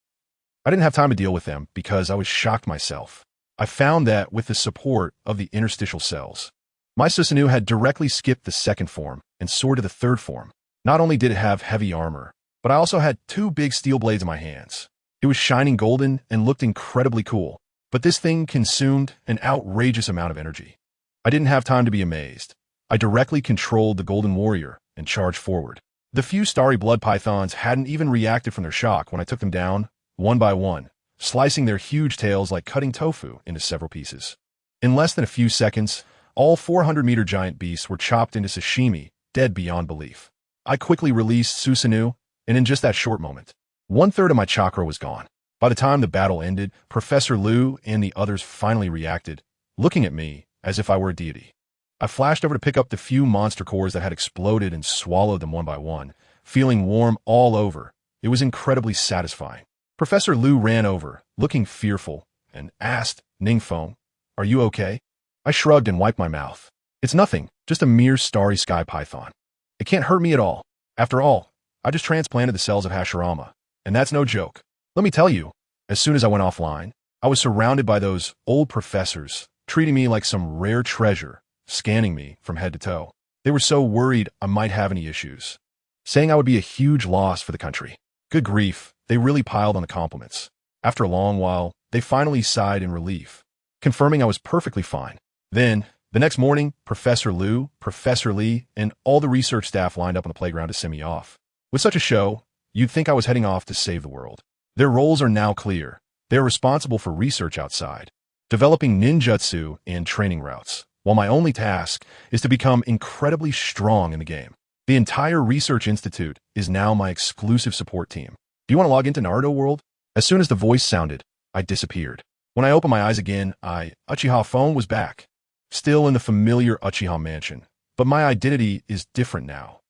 I didn't have time to deal with them because I was shocked myself. I found that with the support of the interstitial cells, my Susanoo had directly skipped the second form and soared to the third form. Not only did it have heavy armor, but I also had 2 big steel blades in my hands. It was shining golden and looked incredibly cool, but this thing consumed an outrageous amount of energy. I didn't have time to be amazed. I directly controlled the Golden Warrior and charged forward. The few starry blood pythons hadn't even reacted from their shock when I took them down, one by one, slicing their huge tails like cutting tofu into several pieces. In less than a few seconds, all 400-meter giant beasts were chopped into sashimi, dead beyond belief. I quickly released Susanoo, and in just that short moment, 1/3 of my chakra was gone. By the time the battle ended, Professor Liu and the others finally reacted, looking at me as if I were a deity. I flashed over to pick up the few monster cores that had exploded and swallowed them one by one, feeling warm all over. It was incredibly satisfying. Professor Liu ran over, looking fearful, and asked, "NingFeng, are you okay?" I shrugged and wiped my mouth. It's nothing, just a mere starry sky python. It can't hurt me at all. After all, I just transplanted the cells of Hashirama, and that's no joke. Let me tell you, as soon as I went offline, I was surrounded by those old professors, treating me like some rare treasure, scanning me from head to toe. They were so worried I might have any issues. saying I would be a huge loss for the country. Good grief, they really piled on the compliments. After a long while, they finally sighed in relief, confirming I was perfectly fine. Then, the next morning, Professor Liu, Professor Lee, and all the research staff lined up on the playground to send me off. With such a show, you'd think I was heading off to save the world. Their roles are now clear. They are responsible for research outside, developing ninjutsu and training routes, while my only task is to become incredibly strong in the game. The entire Research Institute is now my exclusive support team. Do you want to log into Naruto World? As soon as the voice sounded, I disappeared. When I opened my eyes again, Uchiha phone was back. Still in the familiar Uchiha mansion, but my identity is different now.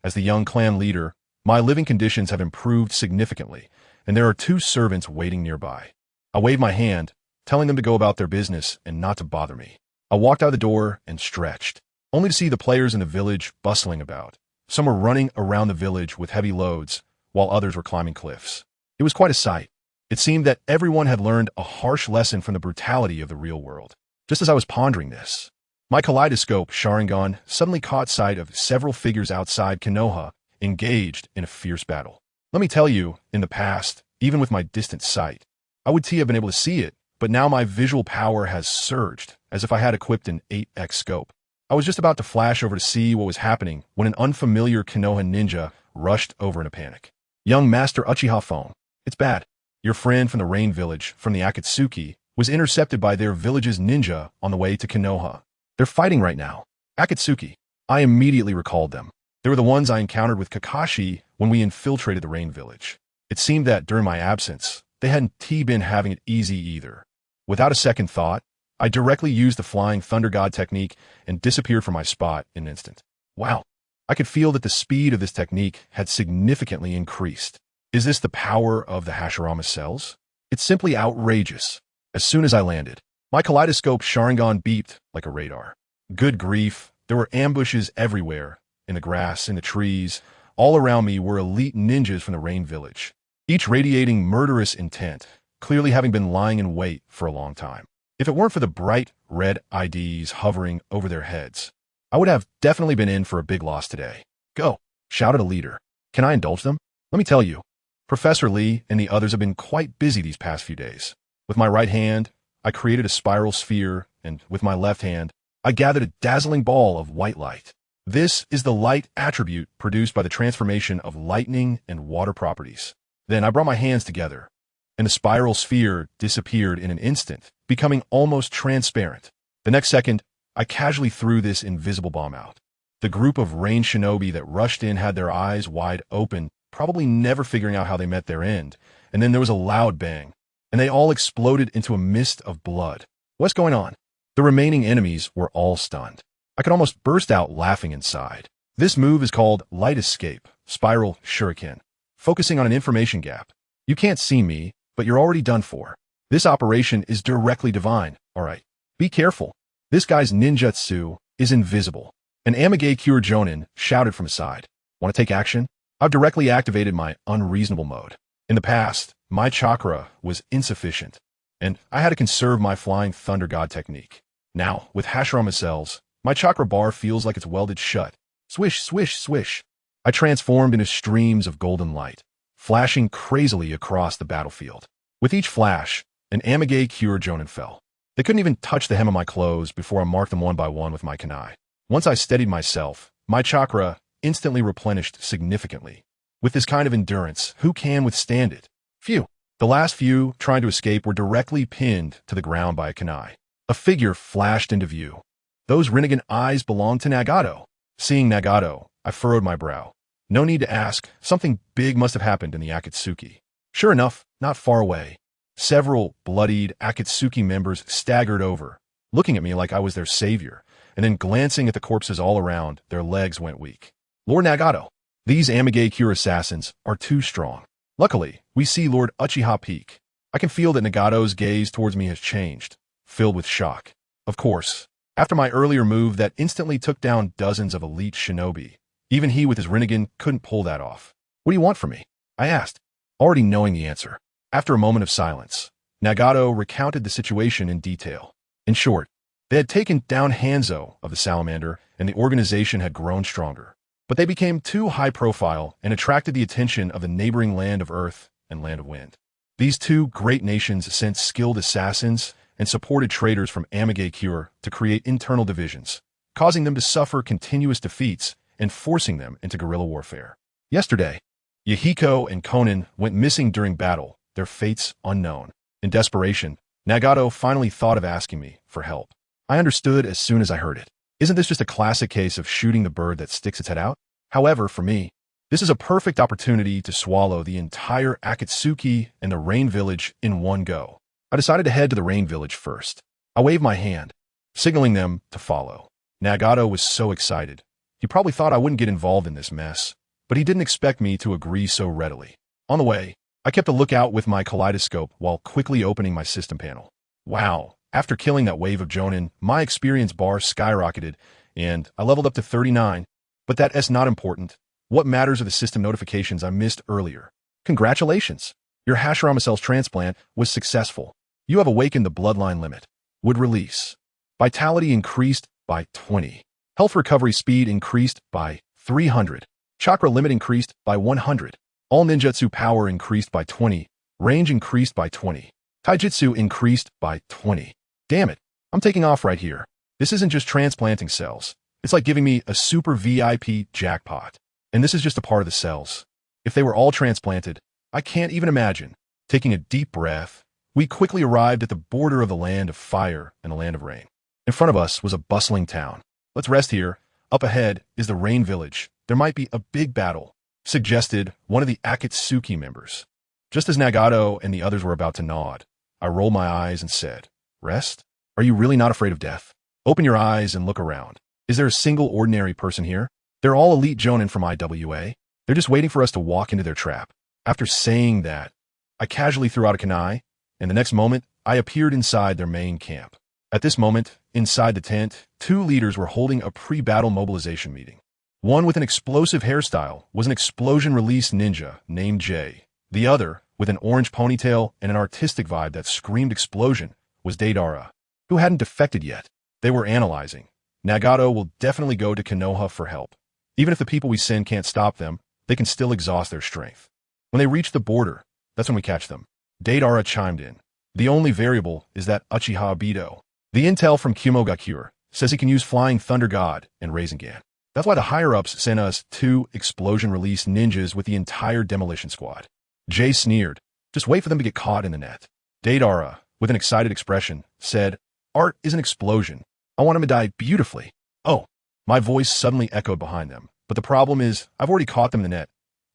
As the young clan leader, my living conditions have improved significantly, and there are 2 servants waiting nearby. I waved my hand, telling them to go about their business and not to bother me. I walked out the door and stretched, only to see the players in the village bustling about. Some were running around the village with heavy loads, while others were climbing cliffs. It was quite a sight. It seemed that everyone had learned a harsh lesson from the brutality of the real world. Just as I was pondering this, my kaleidoscope Sharingan suddenly caught sight of several figures outside Konoha engaged in a fierce battle. Let me tell you, in the past, even with my distant sight, I would have been able to see it, but now my visual power has surged, as if I had equipped an 8x scope. I was just about to flash over to see what was happening when an unfamiliar Konoha ninja rushed over in a panic. Young Master Uchiha phone. It's bad. Your friend from the Rain Village, from the Akatsuki, was intercepted by their village's ninja on the way to Konoha. They're fighting right now. Akatsuki. I immediately recalled them. They were the ones I encountered with Kakashi when we infiltrated the Rain Village. It seemed that during my absence, they hadn't been having it easy either. Without a second thought, I directly used the Flying Thunder God technique and disappeared from my spot in an instant. Wow. I could feel that the speed of this technique had significantly increased. Is this the power of the Hashirama cells? It's simply outrageous. As soon as I landed, my kaleidoscope Sharingan beeped like a radar. Good grief, there were ambushes everywhere, in the grass, in the trees. All around me were elite ninjas from the Rain Village, each radiating murderous intent, clearly having been lying in wait for a long time. If it weren't for the bright red IDs hovering over their heads, I would have definitely been in for a big loss today. Go, shouted a leader. Can I indulge them? Let me tell you, Professor Lee and the others have been quite busy these past few days. With my right hand, I created a spiral sphere, and with my left hand, I gathered a dazzling ball of white light. This is the light attribute produced by the transformation of lightning and water properties. Then I brought my hands together, and the spiral sphere disappeared in an instant, becoming almost transparent. The next second, I casually threw this invisible bomb out. The group of rain shinobi that rushed in had their eyes wide open, probably never figuring out how they met their end, and then there was a loud bang, and they all exploded into a mist of blood. What's going on? The remaining enemies were all stunned. I could almost burst out laughing inside. This move is called Light Escape, Spiral Shuriken, focusing on an information gap. You can't see me, but you're already done for. This operation is directly divine, alright. Be careful. This guy's ninjutsu is invisible. An Amage Cure Jonin shouted from his side. Want to take action? I've directly activated my unreasonable mode. In the past, my chakra was insufficient, and I had to conserve my Flying Thunder God technique. Now, with Hashirama cells, my chakra bar feels like it's welded shut. Swish, swish, swish. I transformed into streams of golden light, flashing crazily across the battlefield. With each flash, an Amage Cure Jonin fell. They couldn't even touch the hem of my clothes before I marked them one by one with my kunai. Once I steadied myself, my chakra instantly replenished significantly. With this kind of endurance, who can withstand it? Phew. The last few trying to escape were directly pinned to the ground by a kunai. A figure flashed into view. Those Rinnegan eyes belonged to Nagato. Seeing Nagato, I furrowed my brow. No need to ask, something big must have happened in the Akatsuki. Sure enough, not far away, several bloodied Akatsuki members staggered over, looking at me like I was their savior, and then glancing at the corpses all around, their legs went weak. Lord Nagato, these Amage Cure assassins are too strong. Luckily, we see Lord Uchiha peek. I can feel that Nagato's gaze towards me has changed, filled with shock. Of course, after my earlier move that instantly took down dozens of elite shinobi, even he with his Rinnegan couldn't pull that off. What do you want from me? I asked, already knowing the answer. After a moment of silence, Nagato recounted the situation in detail. In short, they had taken down Hanzo of the Salamander, and the organization had grown stronger. but they became too high profile and attracted the attention of the neighboring Land of Earth and Land of Wind. These two great nations sent skilled assassins and supported traders from Amage Cure to create internal divisions, causing them to suffer continuous defeats and forcing them into guerrilla warfare. Yesterday, Yahiko and Conan went missing during battle, their fates unknown. In desperation, Nagato finally thought of asking me for help. I understood as soon as I heard it. Isn't this just a classic case of shooting the bird that sticks its head out? However, for me, this is a perfect opportunity to swallow the entire Akatsuki and the Rain Village in one go. I decided to head to the Rain Village first. I waved my hand, signaling them to follow. Nagato was so excited. He probably thought I wouldn't get involved in this mess, but he didn't expect me to agree so readily. On the way, I kept a lookout with my kaleidoscope while quickly opening my system panel. Wow. After killing that wave of Jonin, my experience bar skyrocketed, and I leveled up to 39. But that's not important. What matters are the system notifications I missed earlier. Congratulations! Your Hashirama Cells transplant was successful. You have awakened the bloodline limit. Would release. Vitality increased by 20. Health recovery speed increased by 300. Chakra limit increased by 100. All ninjutsu power increased by 20. Range increased by 20. Taijutsu increased by 20. Damn it, I'm taking off right here. This isn't just transplanting cells. It's like giving me a super VIP jackpot. And this is just a part of the cells. If they were all transplanted, I can't even imagine. Taking a deep breath, we quickly arrived at the border of the Land of Fire and the Land of Rain. In front of us was a bustling town. Let's rest here. Up ahead is the Rain Village. There might be a big battle, suggested one of the Akatsuki members. Just as Nagato and the others were about to nod, I rolled my eyes and said, "Rest? Are you really not afraid of death? Open your eyes and look around. Is there a single ordinary person here? They're all elite Jonin from IWA. They're just waiting for us to walk into their trap." After saying that, I casually threw out a kunai, and the next moment, I appeared inside their main camp. At this moment, inside the tent, two leaders were holding a pre-battle mobilization meeting. One with an explosive hairstyle was an explosion release ninja named Jay. The other, with an orange ponytail and an artistic vibe that screamed explosion, was Deidara, who hadn't defected yet. They were analyzing. Nagato will definitely go to Konoha for help. Even if the people we send can't stop them, they can still exhaust their strength. When they reach the border, that's when we catch them. Deidara chimed in. The only variable is that Uchiha Obito. The intel from Kumogakure says he can use Flying Thunder God and Rasengan. That's why the higher-ups sent us 2 explosion-release ninjas with the entire demolition squad. Jay sneered. Just wait for them to get caught in the net. Deidara, with an excited expression, said, "Art is an explosion. I want him to die beautifully." Oh, my voice suddenly echoed behind them. But the problem is, I've already caught them in the net.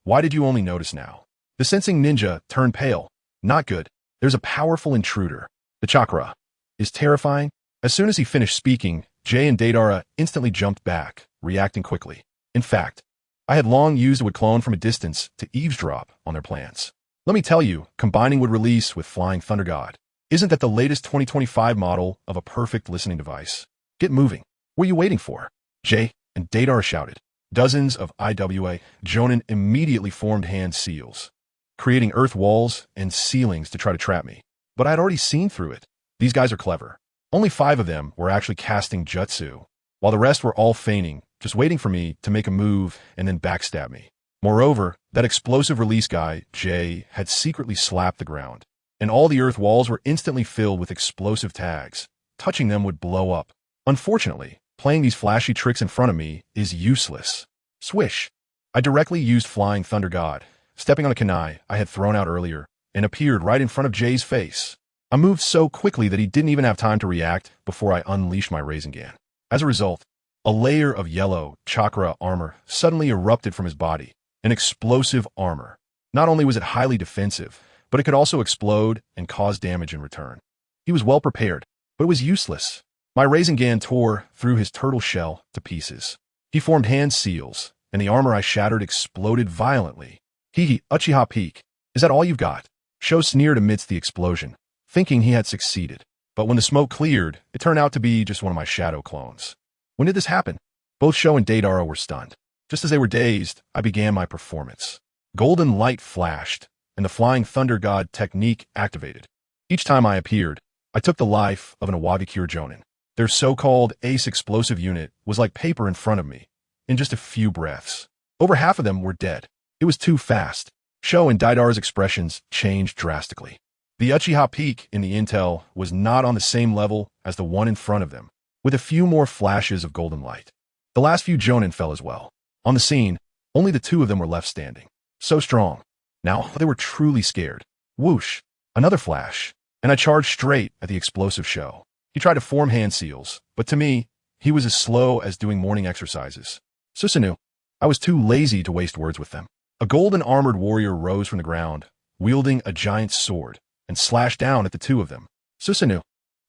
Why did you only notice now? The sensing ninja turned pale. Not good. There's a powerful intruder. The chakra is terrifying. As soon as he finished speaking, Jay and Deidara instantly jumped back, reacting quickly. In fact, I had long used Wood Clone from a distance to eavesdrop on their plans. Let me tell you, combining Wood Release with Flying Thunder God, isn't that the latest 2025 model of a perfect listening device? Get moving. What are you waiting for? Jay and Deidara shouted. Dozens of IWA Jonin immediately formed hand seals, creating earth walls and ceilings to try to trap me. But I had already seen through it. These guys are clever. Only 5 of them were actually casting jutsu, while the rest were all feigning, just waiting for me to make a move and then backstab me. Moreover, that explosive release guy, Jay, had secretly slapped the ground, and all the earth walls were instantly filled with explosive tags. Touching them would blow up. Unfortunately, playing these flashy tricks in front of me is useless. Swish! I directly used Flying Thunder God, stepping on a kunai I had thrown out earlier, and appeared right in front of Jay's face. I moved so quickly that he didn't even have time to react before I unleashed my Rasengan. As a result, a layer of yellow chakra armor suddenly erupted from his body, an explosive armor. Not only was it highly defensive, but it could also explode and cause damage in return. He was well prepared, but it was useless. My Rasengan tore through his turtle shell to pieces. He formed hand seals, and the armor I shattered exploded violently. Hee Uchiha Peak. Is that all you've got? Sho sneered amidst the explosion, thinking he had succeeded. But when the smoke cleared, it turned out to be just one of my shadow clones. When did this happen? Both Sho and Deidara were stunned. Just as they were dazed, I began my performance. Golden light flashed, and the Flying Thunder God technique activated. Each time I appeared, I took the life of an Iwagakure Jonin. Their so-called ace explosive unit was like paper in front of me, in just a few breaths. Over half of them were dead. It was too fast. Sho and Deidara's expressions changed drastically. The Uchiha peak in the intel was not on the same level as the one in front of them, with a few more flashes of golden light. The last few Jonin fell as well. On the scene, only the two of them were left standing. So strong. Now they were truly scared. Whoosh! Another flash, and I charged straight at the explosive Sho. He tried to form hand seals, but to me, he was as slow as doing morning exercises. Susanoo. I was too lazy to waste words with them. A golden armored warrior rose from the ground, wielding a giant sword, and slashed down at the two of them. Susanoo.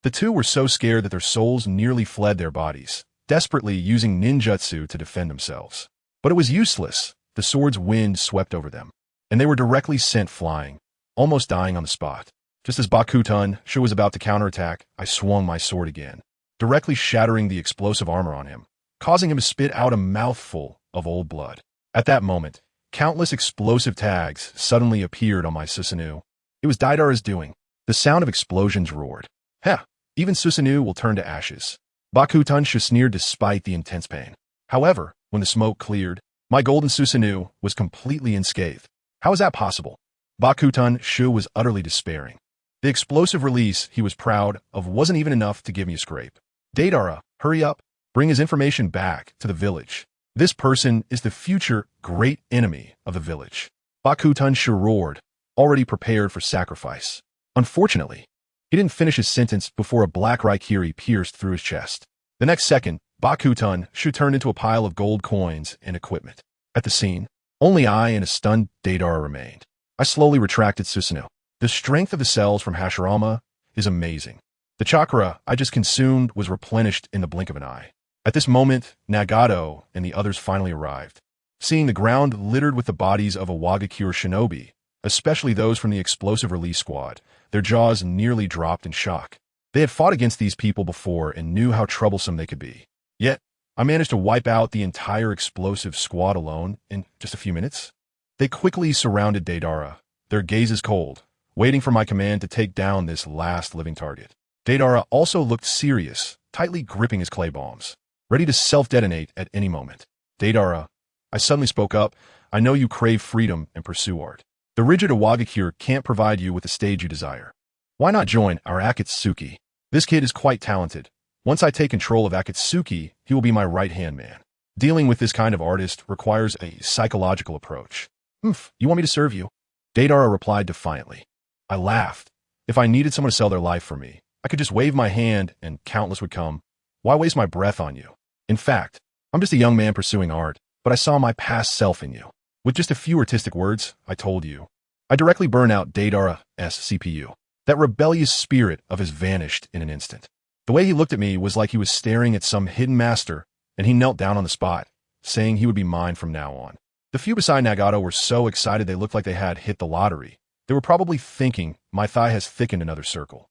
The two were so scared that their souls nearly fled their bodies, desperately using ninjutsu to defend themselves. But it was useless. The sword's wind swept over them, and they were directly sent flying, almost dying on the spot. Just as Bakuten Shu was about to counterattack, I swung my sword again, directly shattering the explosive armor on him, causing him to spit out a mouthful of old blood. At that moment, countless explosive tags suddenly appeared on my Susanoo. It was Deidara's doing. The sound of explosions roared. Heh, even Susanoo will turn to ashes. Bakuten Shu sneered despite the intense pain. However, when the smoke cleared, my golden Susanoo was completely unscathed. How is that possible? Bakuten Shu was utterly despairing. The explosive release he was proud of wasn't even enough to give me a scrape. Deidara, hurry up. Bring his information back to the village. This person is the future great enemy of the village. Bakuten Shu roared, already prepared for sacrifice. Unfortunately, he didn't finish his sentence before a black Raikiri pierced through his chest. The next second, Bakuten Shu turned into a pile of gold coins and equipment. At the scene, only I and a stunned Deidara remained. I slowly retracted Susanoo. The strength of the cells from Hashirama is amazing. The chakra I just consumed was replenished in the blink of an eye. At this moment, Nagato and the others finally arrived. Seeing the ground littered with the bodies of a Wagakure shinobi, especially those from the explosive release squad, their jaws nearly dropped in shock. They had fought against these people before and knew how troublesome they could be. Yet, I managed to wipe out the entire explosive squad alone in just a few minutes. They quickly surrounded Deidara, their gazes cold, waiting for my command to take down this last living target. Deidara also looked serious, tightly gripping his clay bombs, ready to self-detonate at any moment. Deidara, I suddenly spoke up. I know you crave freedom and pursue art. The rigid Wagakure can't provide you with the stage you desire. Why not join our Akatsuki? This kid is quite talented. Once I take control of Akatsuki, he will be my right-hand man. Dealing with this kind of artist requires a psychological approach. You want me to serve you? Deidara replied defiantly. I laughed. If I needed someone to sell their life for me, I could just wave my hand and countless would come. Why waste my breath on you? In fact, I'm just a young man pursuing art, but I saw my past self in you. With just a few artistic words, I told you. I directly burn out Deidara's CPU. That rebellious spirit of his vanished in an instant. The way he looked at me was like he was staring at some hidden master, and he knelt down on the spot, saying he would be mine from now on. The few beside Nagato were so excited they looked like they had hit the lottery. They were probably thinking, my thigh has thickened another circle.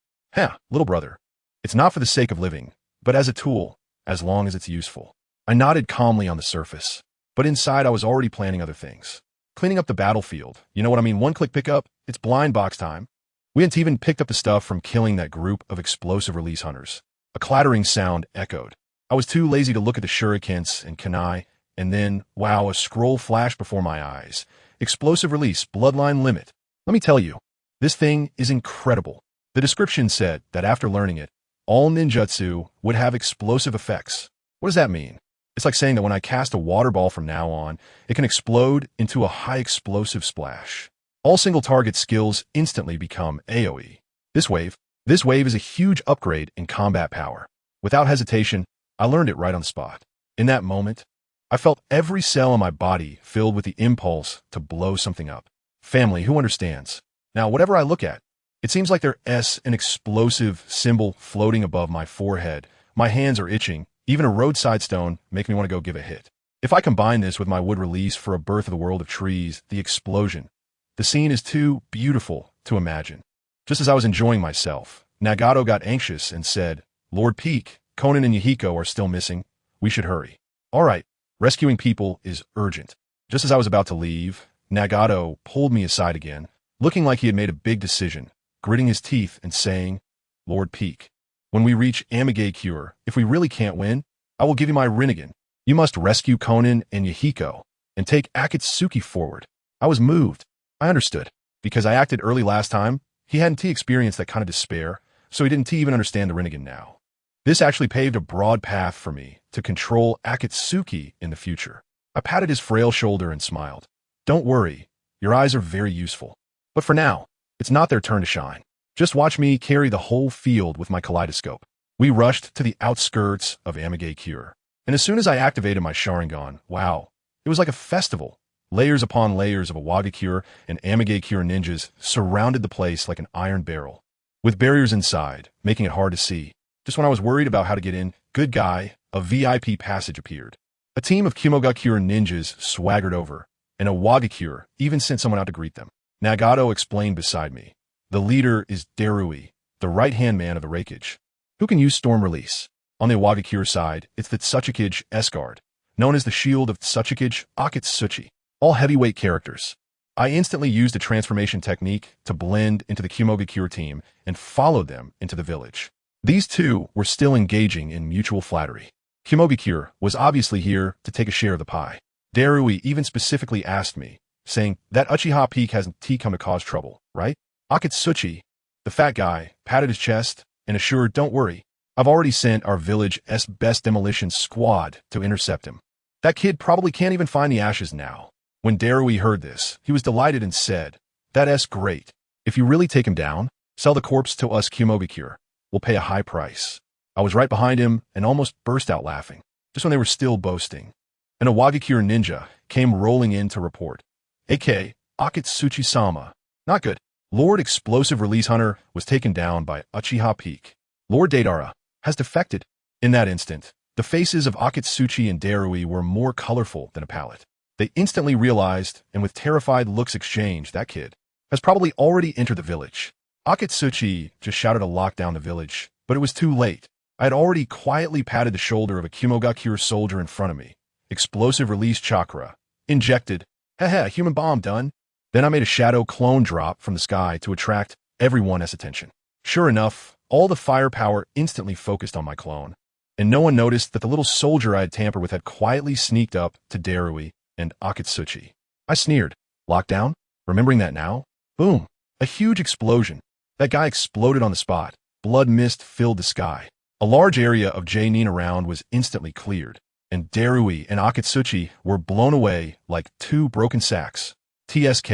Little brother. It's not for the sake of living, but as a tool, as long as it's useful. I nodded calmly on the surface, but inside I was already planning other things. Cleaning up the battlefield. You know what I mean? One-click pickup. It's blind box time. We hadn't even picked up the stuff from killing that group of explosive release hunters. A clattering sound echoed. I was too lazy to look at the shurikens and kunai, and then, wow, a scroll flashed before my eyes. Explosive release, bloodline limit. Let me tell you, this thing is incredible. The description said that after learning it, all ninjutsu would have explosive effects. What does that mean? It's like saying that when I cast a water ball from now on, it can explode into a high explosive splash. All single target skills instantly become AoE. This wave is a huge upgrade in combat power. Without hesitation, I learned it right on the spot. In that moment, I felt every cell in my body filled with the impulse to blow something up. Family, who understands? Now, whatever I look at, it seems like there's an explosive symbol floating above my forehead. My hands are itching. Even a roadside stone makes me want to go give a hit. If I combine this with my wood release for a birth of the world of trees, the explosion, the scene is too beautiful to imagine. Just as I was enjoying myself, Nagato got anxious and said, Lord Peak, Conan and Yahiko are still missing. We should hurry. All right, rescuing people is urgent. Just as I was about to leave, Nagato pulled me aside again, looking like he had made a big decision, gritting his teeth and saying, Lord Peak, when we reach Amigay Cure, if we really can't win, I will give you my Rinnegan. You must rescue Konan and Yahiko and take Akatsuki forward. I was moved. I understood. Because I acted early last time, he hadn't experienced that kind of despair, so he didn't even understand the Rinnegan now. This actually paved a broad path for me to control Akatsuki in the future. I patted his frail shoulder and smiled. Don't worry, your eyes are very useful. But for now, it's not their turn to shine. Just watch me carry the whole field with my kaleidoscope. We rushed to the outskirts of Amigakure. And as soon as I activated my Sharingan, wow, it was like a festival. Layers upon layers of Awagakure and Amigakure ninjas surrounded the place like an iron barrel, with barriers inside, making it hard to see. Just when I was worried about how to get in, good guy, a VIP passage appeared. A team of Kimogakure ninjas swaggered over, and Awagakure even sent someone out to greet them. Nagato explained beside me. The leader is Darui, the right-hand man of the Raikage, who can use Storm Release. On the Awagakure side, it's the Tsuchikage S-Guard, known as the Shield of Tsuchikage Akatsuchi, all heavyweight characters. I instantly used a transformation technique to blend into the Kimogakure team and followed them into the village. These two were still engaging in mutual flattery. Kimogakure was obviously here to take a share of the pie. Darui even specifically asked me, saying that Uchiha Peak hasn't come to cause trouble, right? Akatsuchi, the fat guy, patted his chest and assured, don't worry, I've already sent our village's best demolition squad to intercept him. That kid probably can't even find the ashes now. When Darui heard this, he was delighted and said, that's great. If you really take him down, sell the corpse to us Kimogakure. We'll pay a high price. I was right behind him and almost burst out laughing, just when they were still boasting. An Awagakure ninja came rolling in to report. AK, Akatsuchi-sama. Not good. Lord Explosive Release Hunter was taken down by Uchiha Peak. Lord Deidara has defected. In that instant, the faces of Akatsuchi and Darui were more colorful than a palette. They instantly realized, and with terrified looks exchanged, that kid has probably already entered the village. Akatsuchi just shouted to lock down the village, but it was too late. I had already quietly patted the shoulder of a Kimogakure soldier in front of me. Explosive Release Chakra. Injected. Heh, human bomb done. Then I made a shadow clone drop from the sky to attract everyone's attention. Sure enough, all the firepower instantly focused on my clone, and no one noticed that the little soldier I had tampered with had quietly sneaked up to Darui and Akatsuchi. I sneered. Lockdown? Remembering that now? Boom. A huge explosion. That guy exploded on the spot. Blood mist filled the sky. A large area of J-Nin around was instantly cleared, and Darui and Akatsuchi were blown away like two broken sacks. TSK,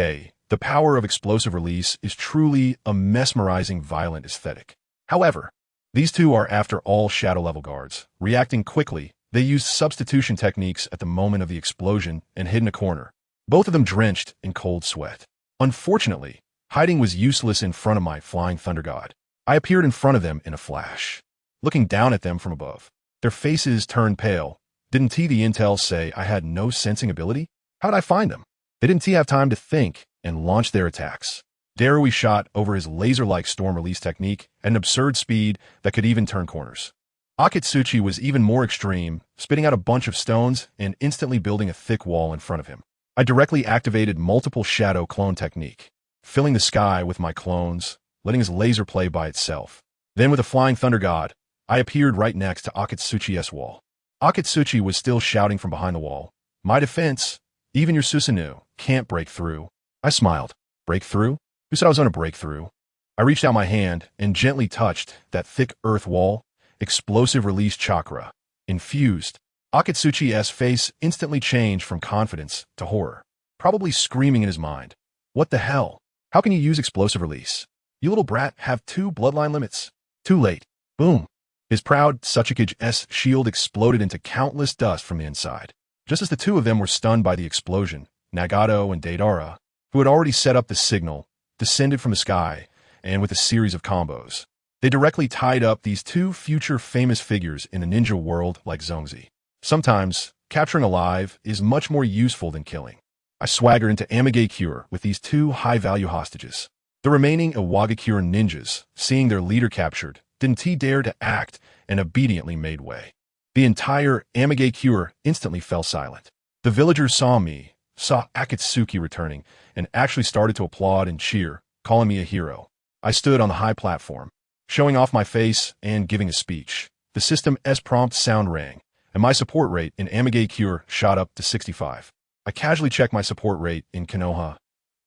the power of explosive release is truly a mesmerizing violent aesthetic. However, these two are after all shadow level guards. Reacting quickly, they used substitution techniques at the moment of the explosion and hid in a corner, both of them drenched in cold sweat. Unfortunately, hiding was useless in front of my flying thunder god. I appeared in front of them in a flash, looking down at them from above. Their faces turned pale. Didn't the intel say I had no sensing ability? How'd I find them? They didn't have time to think and launch their attacks. Darui shot over his laser-like storm release technique at an absurd speed that could even turn corners. Akatsuchi was even more extreme, spitting out a bunch of stones and instantly building a thick wall in front of him. I directly activated multiple shadow clone technique, filling the sky with my clones, letting his laser play by itself. Then with a flying thunder god, I appeared right next to Akatsuchi's wall. Akatsuchi was still shouting from behind the wall. My defense, even your Susanoo, can't break through. I smiled. Break through? Who said I was going to break through? I reached out my hand and gently touched that thick earth wall. Explosive release chakra. Infused. Akatsuchi's face instantly changed from confidence to horror, probably screaming in his mind. What the hell? How can you use explosive release? You little brat have 2 bloodline limits. Too late. Boom. His proud Tsuchikage's shield exploded into countless dust from the inside. Just as the two of them were stunned by the explosion, Nagato and Deidara, who had already set up the signal, descended from the sky, and with a series of combos. They directly tied up these 2 future famous figures in a ninja world like Zongzi. Sometimes, capturing alive is much more useful than killing. I swagger into Amigakure with these 2 high-value hostages. The remaining Awagakure ninjas, seeing their leader captured, didn't dare to act and obediently made way. The entire Amigakure instantly fell silent. The villagers saw me, saw Akatsuki returning, and actually started to applaud and cheer, calling me a hero. I stood on the high platform, showing off my face and giving a speech. The system's prompt sound rang. and my support rate in Amage Cure shot up to 65. I casually checked my support rate in Konoha.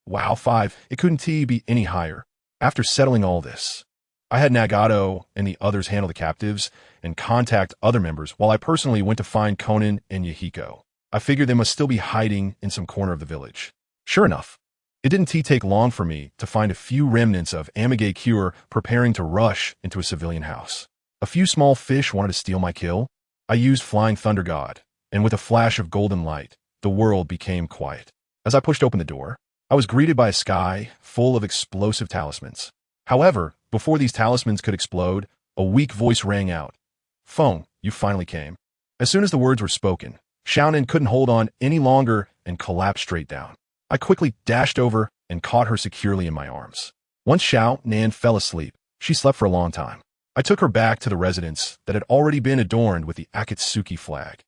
Wow, 5. It couldn't be any higher. After settling all this, I had Nagato and the others handle the captives and contact other members while I personally went to find Konan and Yahiko. I figured they must still be hiding in some corner of the village. Sure enough, it didn't take long for me to find a few remnants of Amage Cure preparing to rush into a civilian house. A few small fish wanted to steal my kill. I used Flying Thunder God, and with a flash of golden light, the world became quiet. As I pushed open the door, I was greeted by a sky full of explosive talismans. However, before these talismans could explode, a weak voice rang out. "Feng, you finally came." As soon as the words were spoken, Xiaonan couldn't hold on any longer and collapsed straight down. I quickly dashed over and caught her securely in my arms. Once Xiaonan fell asleep, she slept for a long time. I took her back to the residence that had already been adorned with the Akatsuki flag,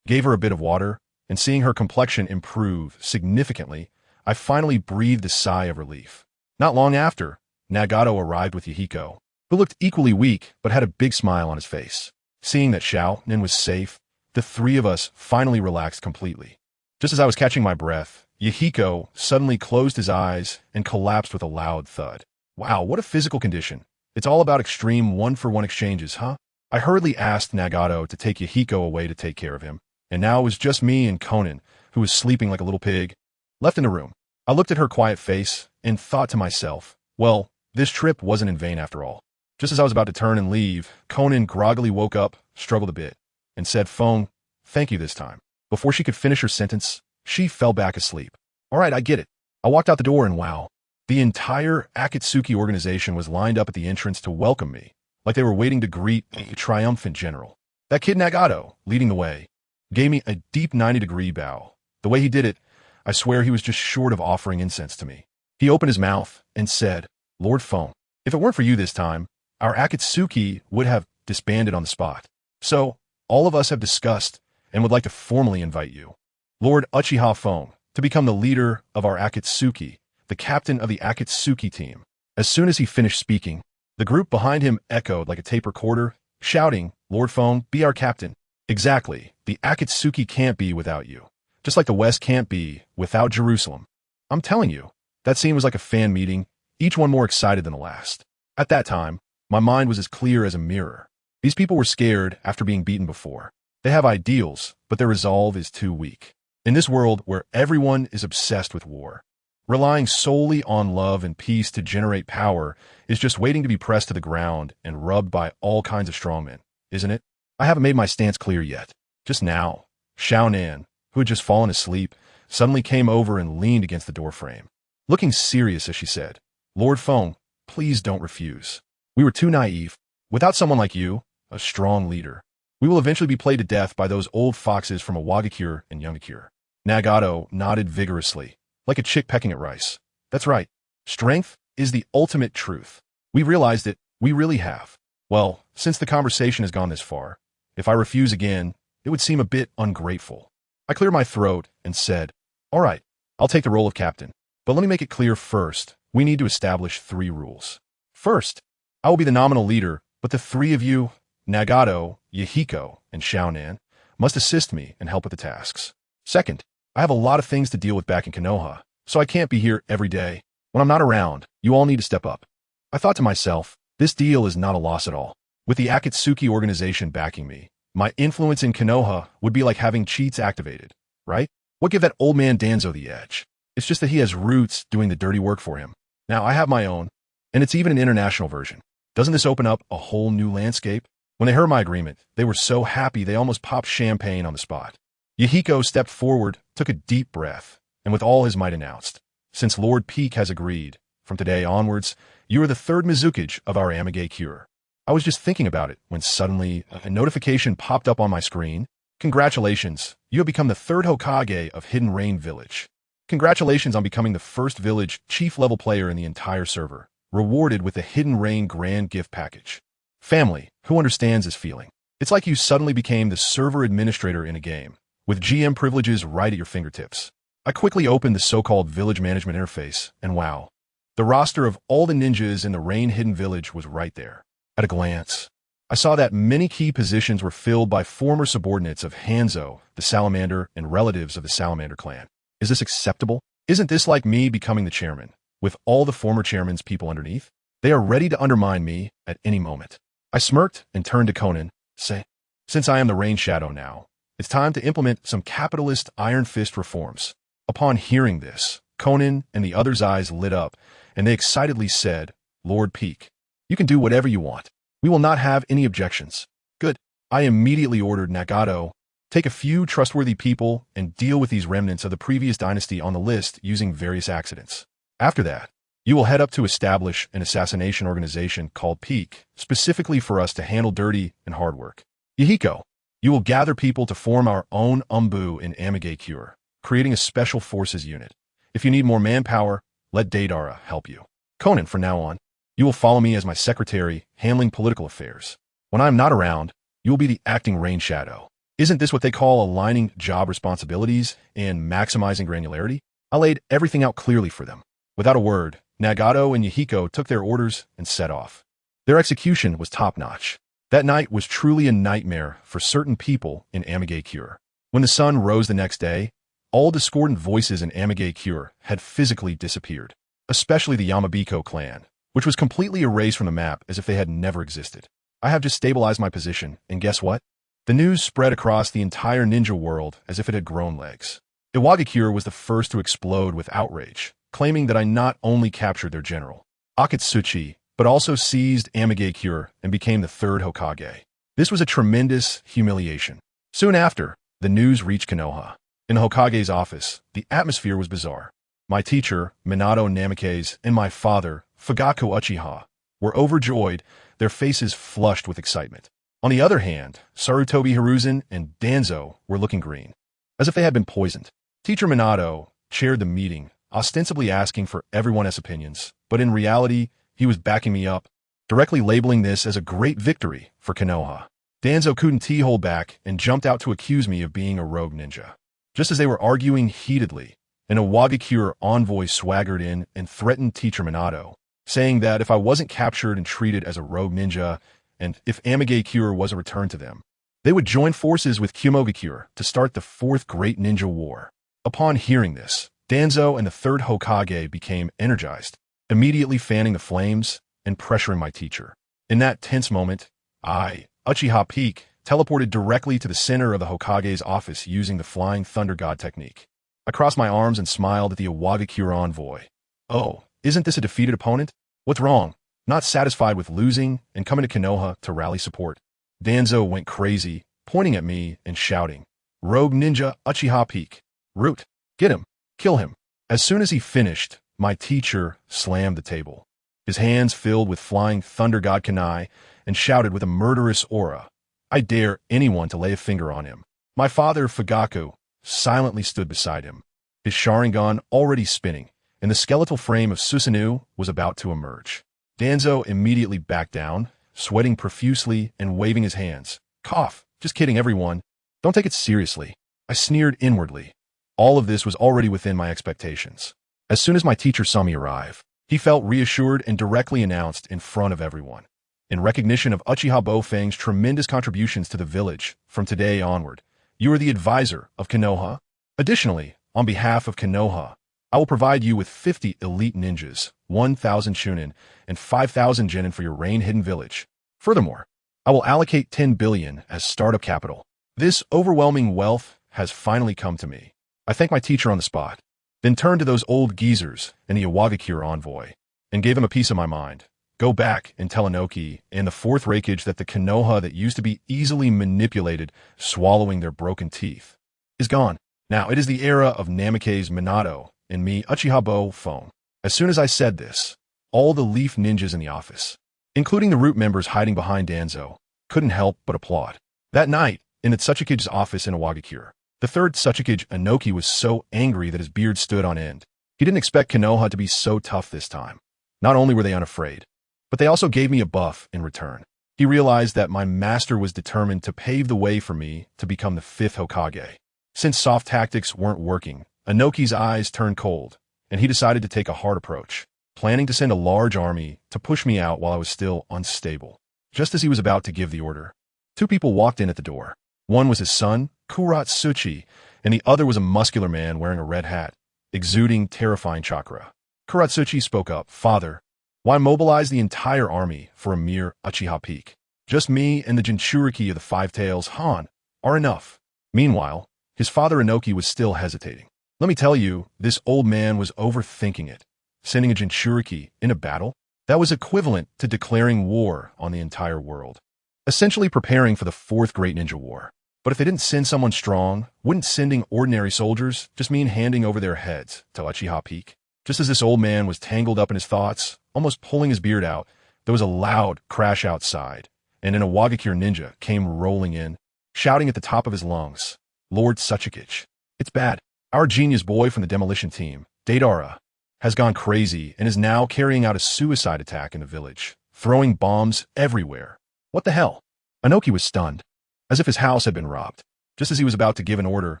gave her a bit of water, and seeing her complexion improve significantly, I finally breathed a sigh of relief. Not long after, Nagato arrived with Yahiko, who looked equally weak but had a big smile on his face. Seeing that Xiaonan was safe, the three of us finally relaxed completely. Just as I was catching my breath, Yahiko suddenly closed his eyes and collapsed with a loud thud. Wow, what a physical condition. It's all about extreme one-for-one exchanges, huh? I hurriedly asked Nagato to take Yahiko away to take care of him, and now it was just me and Konan, who was sleeping like a little pig, left in the room. I looked at her quiet face and thought to myself, well, this trip wasn't in vain after all. Just as I was about to turn and leave, Konan groggily woke up, struggled a bit, and said, "Feng, thank you this time." Before she could finish her sentence, she fell back asleep. All right, I get it. I walked out the door and wow, the entire Akatsuki organization was lined up at the entrance to welcome me, like they were waiting to greet a triumphant general. That kid Nagato, leading the way, gave me a deep 90-degree bow. The way he did it, I swear he was just short of offering incense to me. He opened his mouth and said, "Lord Feng, if it weren't for you this time, our Akatsuki would have disbanded on the spot. So, all of us have discussed and would like to formally invite you, Lord Uchiha Feng, to become the leader of our Akatsuki, the captain of the Akatsuki team." As soon as he finished speaking, the group behind him echoed like a tape recorder, shouting, "Lord Feng, be our captain." Exactly, the Akatsuki can't be without you. Just like the West can't be without Jerusalem. I'm telling you, that scene was like a fan meeting, each one more excited than the last. At that time, my mind was as clear as a mirror. These people were scared after being beaten before. They have ideals, but their resolve is too weak. In this world where everyone is obsessed with war, relying solely on love and peace to generate power is just waiting to be pressed to the ground and rubbed by all kinds of strongmen, isn't it? I haven't made my stance clear yet. Just now, Xiaonan, who had just fallen asleep, suddenly came over and leaned against the doorframe. Looking serious as she said, "Lord Feng, please don't refuse. We were too naive. Without someone like you, a strong leader, we will eventually be played to death by those old foxes from Awagakure and Youngakure." Nagato nodded vigorously, like a chick pecking at rice. That's right. Strength is the ultimate truth. We realized it. We really have. Well, since the conversation has gone this far, if I refuse again, it would seem a bit ungrateful. I cleared my throat and said, "All right, I'll take the role of captain. But let me make it clear first, we need to establish 3 rules. First, I will be the nominal leader, but the 3 of you, Nagato, Yahiko, and Xiaonan, must assist me and help with the tasks. Second, I have a lot of things to deal with back in Konoha, so I can't be here every day. When I'm not around, you all need to step up." I thought to myself, this deal is not a loss at all. With the Akatsuki organization backing me, my influence in Konoha would be like having cheats activated, right? What give that old man Danzo the edge? It's just that he has roots doing the dirty work for him. Now, I have my own, and it's even an international version. Doesn't this open up a whole new landscape? When they heard my agreement, they were so happy they almost popped champagne on the spot. Yahiko stepped forward, took a deep breath, and with all his might announced, "Since Lord Peak has agreed, from today onwards, you are the 3rd Mizukage of our Amage Cure." I was just thinking about it when suddenly a notification popped up on my screen. "Congratulations, you have become the 3rd Hokage of Hidden Rain Village. Congratulations on becoming the first village chief-level player in the entire server, rewarded with the Hidden Rain Grand Gift Package." Family, who understands this feeling? It's like you suddenly became the server administrator in a game, with GM privileges right at your fingertips. I quickly opened the so-called village management interface, and wow, the roster of all the ninjas in the Rain Hidden Village was right there. At a glance, I saw that many key positions were filled by former subordinates of Hanzo, the Salamander, and relatives of the Salamander clan. Is this acceptable? Isn't this like me becoming the chairman, with all the former chairman's people underneath? They are ready to undermine me at any moment. I smirked and turned to Conan, saying, since I am the Rain Shadow now, it's time to implement some capitalist Iron Fist reforms. Upon hearing this, Conan and the others' eyes lit up, and they excitedly said, Lord Peak, you can do whatever you want. We will not have any objections. Good. I immediately ordered Nagato, take a few trustworthy people and deal with these remnants of the previous dynasty on the list using various accidents. After that, you will head up to establish an assassination organization called Peak, specifically for us to handle dirty and hard work. Yahiko, you will gather people to form our own Umbu in Amage Cure, creating a special forces unit. If you need more manpower, let Deidara help you. Conan, from now on, you will follow me as my secretary, handling political affairs. When I am not around, you will be the acting Rain Shadow. Isn't this what they call aligning job responsibilities and maximizing granularity? I laid everything out clearly for them. Without a word, Nagato and Yahiko took their orders and set off. Their execution was top-notch. That night was truly a nightmare for certain people in Amage Cure. When the sun rose the next day, all discordant voices in Amage Cure had physically disappeared, especially the Yamabiko clan, which was completely erased from the map as if they had never existed. I have just stabilized my position, and guess what? The news spread across the entire ninja world as if it had grown legs. Iwagakure was the first to explode with outrage, claiming that I not only captured their general, Akatsuchi, but also seized Amage Cure and became the third Hokage. This was a tremendous humiliation. Soon after, the news reached Konoha. In the Hokage's office, the atmosphere was bizarre. My teacher, Minato Namikaze, and my father, Fugaku Uchiha, were overjoyed, their faces flushed with excitement. On the other hand, Sarutobi Hiruzen and Danzo were looking green, as if they had been poisoned. Teacher Minato chaired the meeting, ostensibly asking for everyone's opinions, but in reality, he was backing me up, directly labeling this as a great victory for Konoha. Danzo couldn't hold back and jumped out to accuse me of being a rogue ninja. Just as they were arguing heatedly, an Iwagakure envoy swaggered in and threatened Teacher Minato, saying that if I wasn't captured and treated as a rogue ninja, and if Amage Cure wasn't returned to them, they would join forces with Kyomogakure to start the Fourth Great Ninja War. Upon hearing this, Danzo and the third Hokage became energized, immediately fanning the flames and pressuring my teacher. In that tense moment, I, Uchiha Peak, teleported directly to the center of the Hokage's office using the Flying Thunder God technique. I crossed my arms and smiled at the Iwagakure envoy. Oh, isn't this a defeated opponent? What's wrong? Not satisfied with losing and coming to Konoha to rally support. Danzo went crazy, pointing at me and shouting, Rogue Ninja Uchiha Peak. Root. Get him. Kill him. As soon as he finished, my teacher slammed the table. His hands filled with Flying Thunder God Kunai and shouted with a murderous aura, I dare anyone to lay a finger on him. My father, Fugaku, silently stood beside him, his Sharingan already spinning, and the skeletal frame of Susanoo was about to emerge. Danzo immediately backed down, sweating profusely and waving his hands. Cough. Just kidding, everyone. Don't take it seriously. I sneered inwardly. All of this was already within my expectations. As soon as my teacher saw me arrive, he felt reassured and directly announced in front of everyone. In recognition of Uchiha Bofang's tremendous contributions to the village, from today onward, you are the advisor of Konoha. Additionally, on behalf of Konoha, I will provide you with 50 elite ninjas, 1,000 shunin, and 5,000 genin for your rain-hidden village. Furthermore, I will allocate 10 billion as startup capital. This overwhelming wealth has finally come to me. I thanked my teacher on the spot, then turned to those old geezers and the Iwagakure envoy, and gave them a piece of my mind. Go back and tell Inoki and the fourth Raikage that the Konoha that used to be easily manipulated, swallowing their broken teeth, is gone. Now it is the era of Namikaze Minato and me, Uchiha Bofang. As soon as I said this, all the Leaf ninjas in the office, including the Root members hiding behind Danzo, couldn't help but applaud. That night, in the Tsuchikage's office in Iwagakure, the third Tsuchikage Inoki was so angry that his beard stood on end. He didn't expect Konoha to be so tough this time. Not only were they unafraid, but they also gave me a buff in return. He realized that my master was determined to pave the way for me to become the fifth Hokage. Since soft tactics weren't working, Inoki's eyes turned cold, and he decided to take a hard approach, planning to send a large army to push me out while I was still unstable. Just as he was about to give the order, two people walked in at the door. One was his son, Kuratsuchi, and the other was a muscular man wearing a red hat, exuding terrifying chakra. Kuratsuchi spoke up, "Father, why mobilize the entire army for a mere Uchiha peak? Just me and the Jinchuriki of the Five Tails, Han, are enough." Meanwhile, his father Inoki was still hesitating. Let me tell you, this old man was overthinking it. Sending a Jinchuriki in a battle? That was equivalent to declaring war on the entire world. Essentially preparing for the Fourth Great Ninja War. But if they didn't send someone strong, wouldn't sending ordinary soldiers just mean handing over their heads to Uchiha Peak? Just as this old man was tangled up in his thoughts, almost pulling his beard out, there was a loud crash outside, and an Awagakure ninja came rolling in, shouting at the top of his lungs, "Lord Sasuke, it's bad. Our genius boy from the demolition team, Deidara, has gone crazy and is now carrying out a suicide attack in the village, throwing bombs everywhere." What the hell? Inoki was stunned, as if his house had been robbed. Just as he was about to give an order,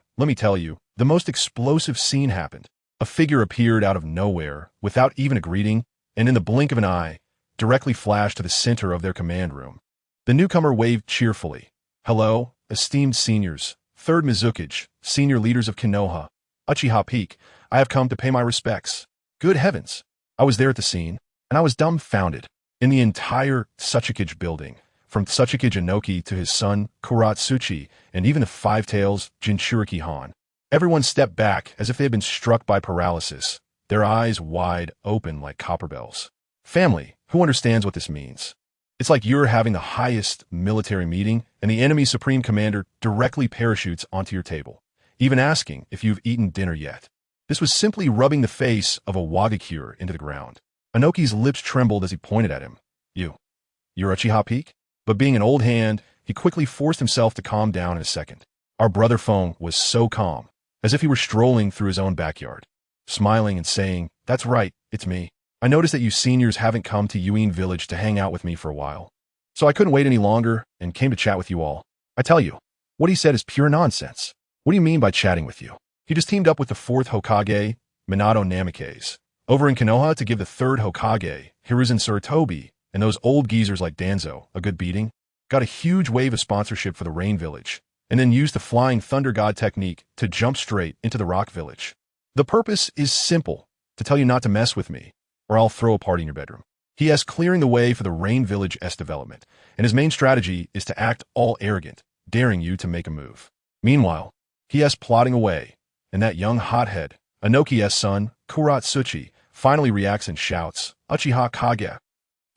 let me tell you, the most explosive scene happened. A figure appeared out of nowhere, without even a greeting, and in the blink of an eye, directly flashed to the center of their command room. The newcomer waved cheerfully. "Hello, esteemed seniors, Third Mizukage, senior leaders of Konoha, Uchiha Peak, I have come to pay my respects." Good heavens! I was there at the scene, and I was dumbfounded. In the entire Sasuke building, from Sasuke Inoki to his son, Kuratsuchi, and even the Five Tails, Jinchuriki Han, everyone stepped back as if they had been struck by paralysis, their eyes wide open like copper bells. Family, who understands what this means? It's like you're having the highest military meeting, and the enemy supreme commander directly parachutes onto your table, even asking if you've eaten dinner yet. This was simply rubbing the face of a Wagakure into the ground. Inoki's lips trembled as he pointed at him. You're Uchiha Peak?" But being an old hand, he quickly forced himself to calm down in a second. Our brother Feng was so calm, as if he were strolling through his own backyard, smiling and saying, "That's right, it's me. I noticed that you seniors haven't come to Yuin Village to hang out with me for a while. So I couldn't wait any longer and came to chat with you all. I tell you, what he said is pure nonsense. What do you mean by chatting with you? He just teamed up with the fourth Hokage, Minato Namikaze, over in Konoha to give the third Hokage, Hiruzen Sarutobi, and those old geezers like Danzo a good beating, got a huge wave of sponsorship for the Rain Village, and then used the Flying Thunder God technique to jump straight into the Rock Village. The purpose is simple, to tell you not to mess with me, or I'll throw a party in your bedroom. He has clearing the way for the Rain Village's development, and his main strategy is to act all arrogant, daring you to make a move. Meanwhile, he has plotting away, and that young hothead, Inoki's son, Kuratsuchi, finally reacts and shouts, "Uchiha Kage."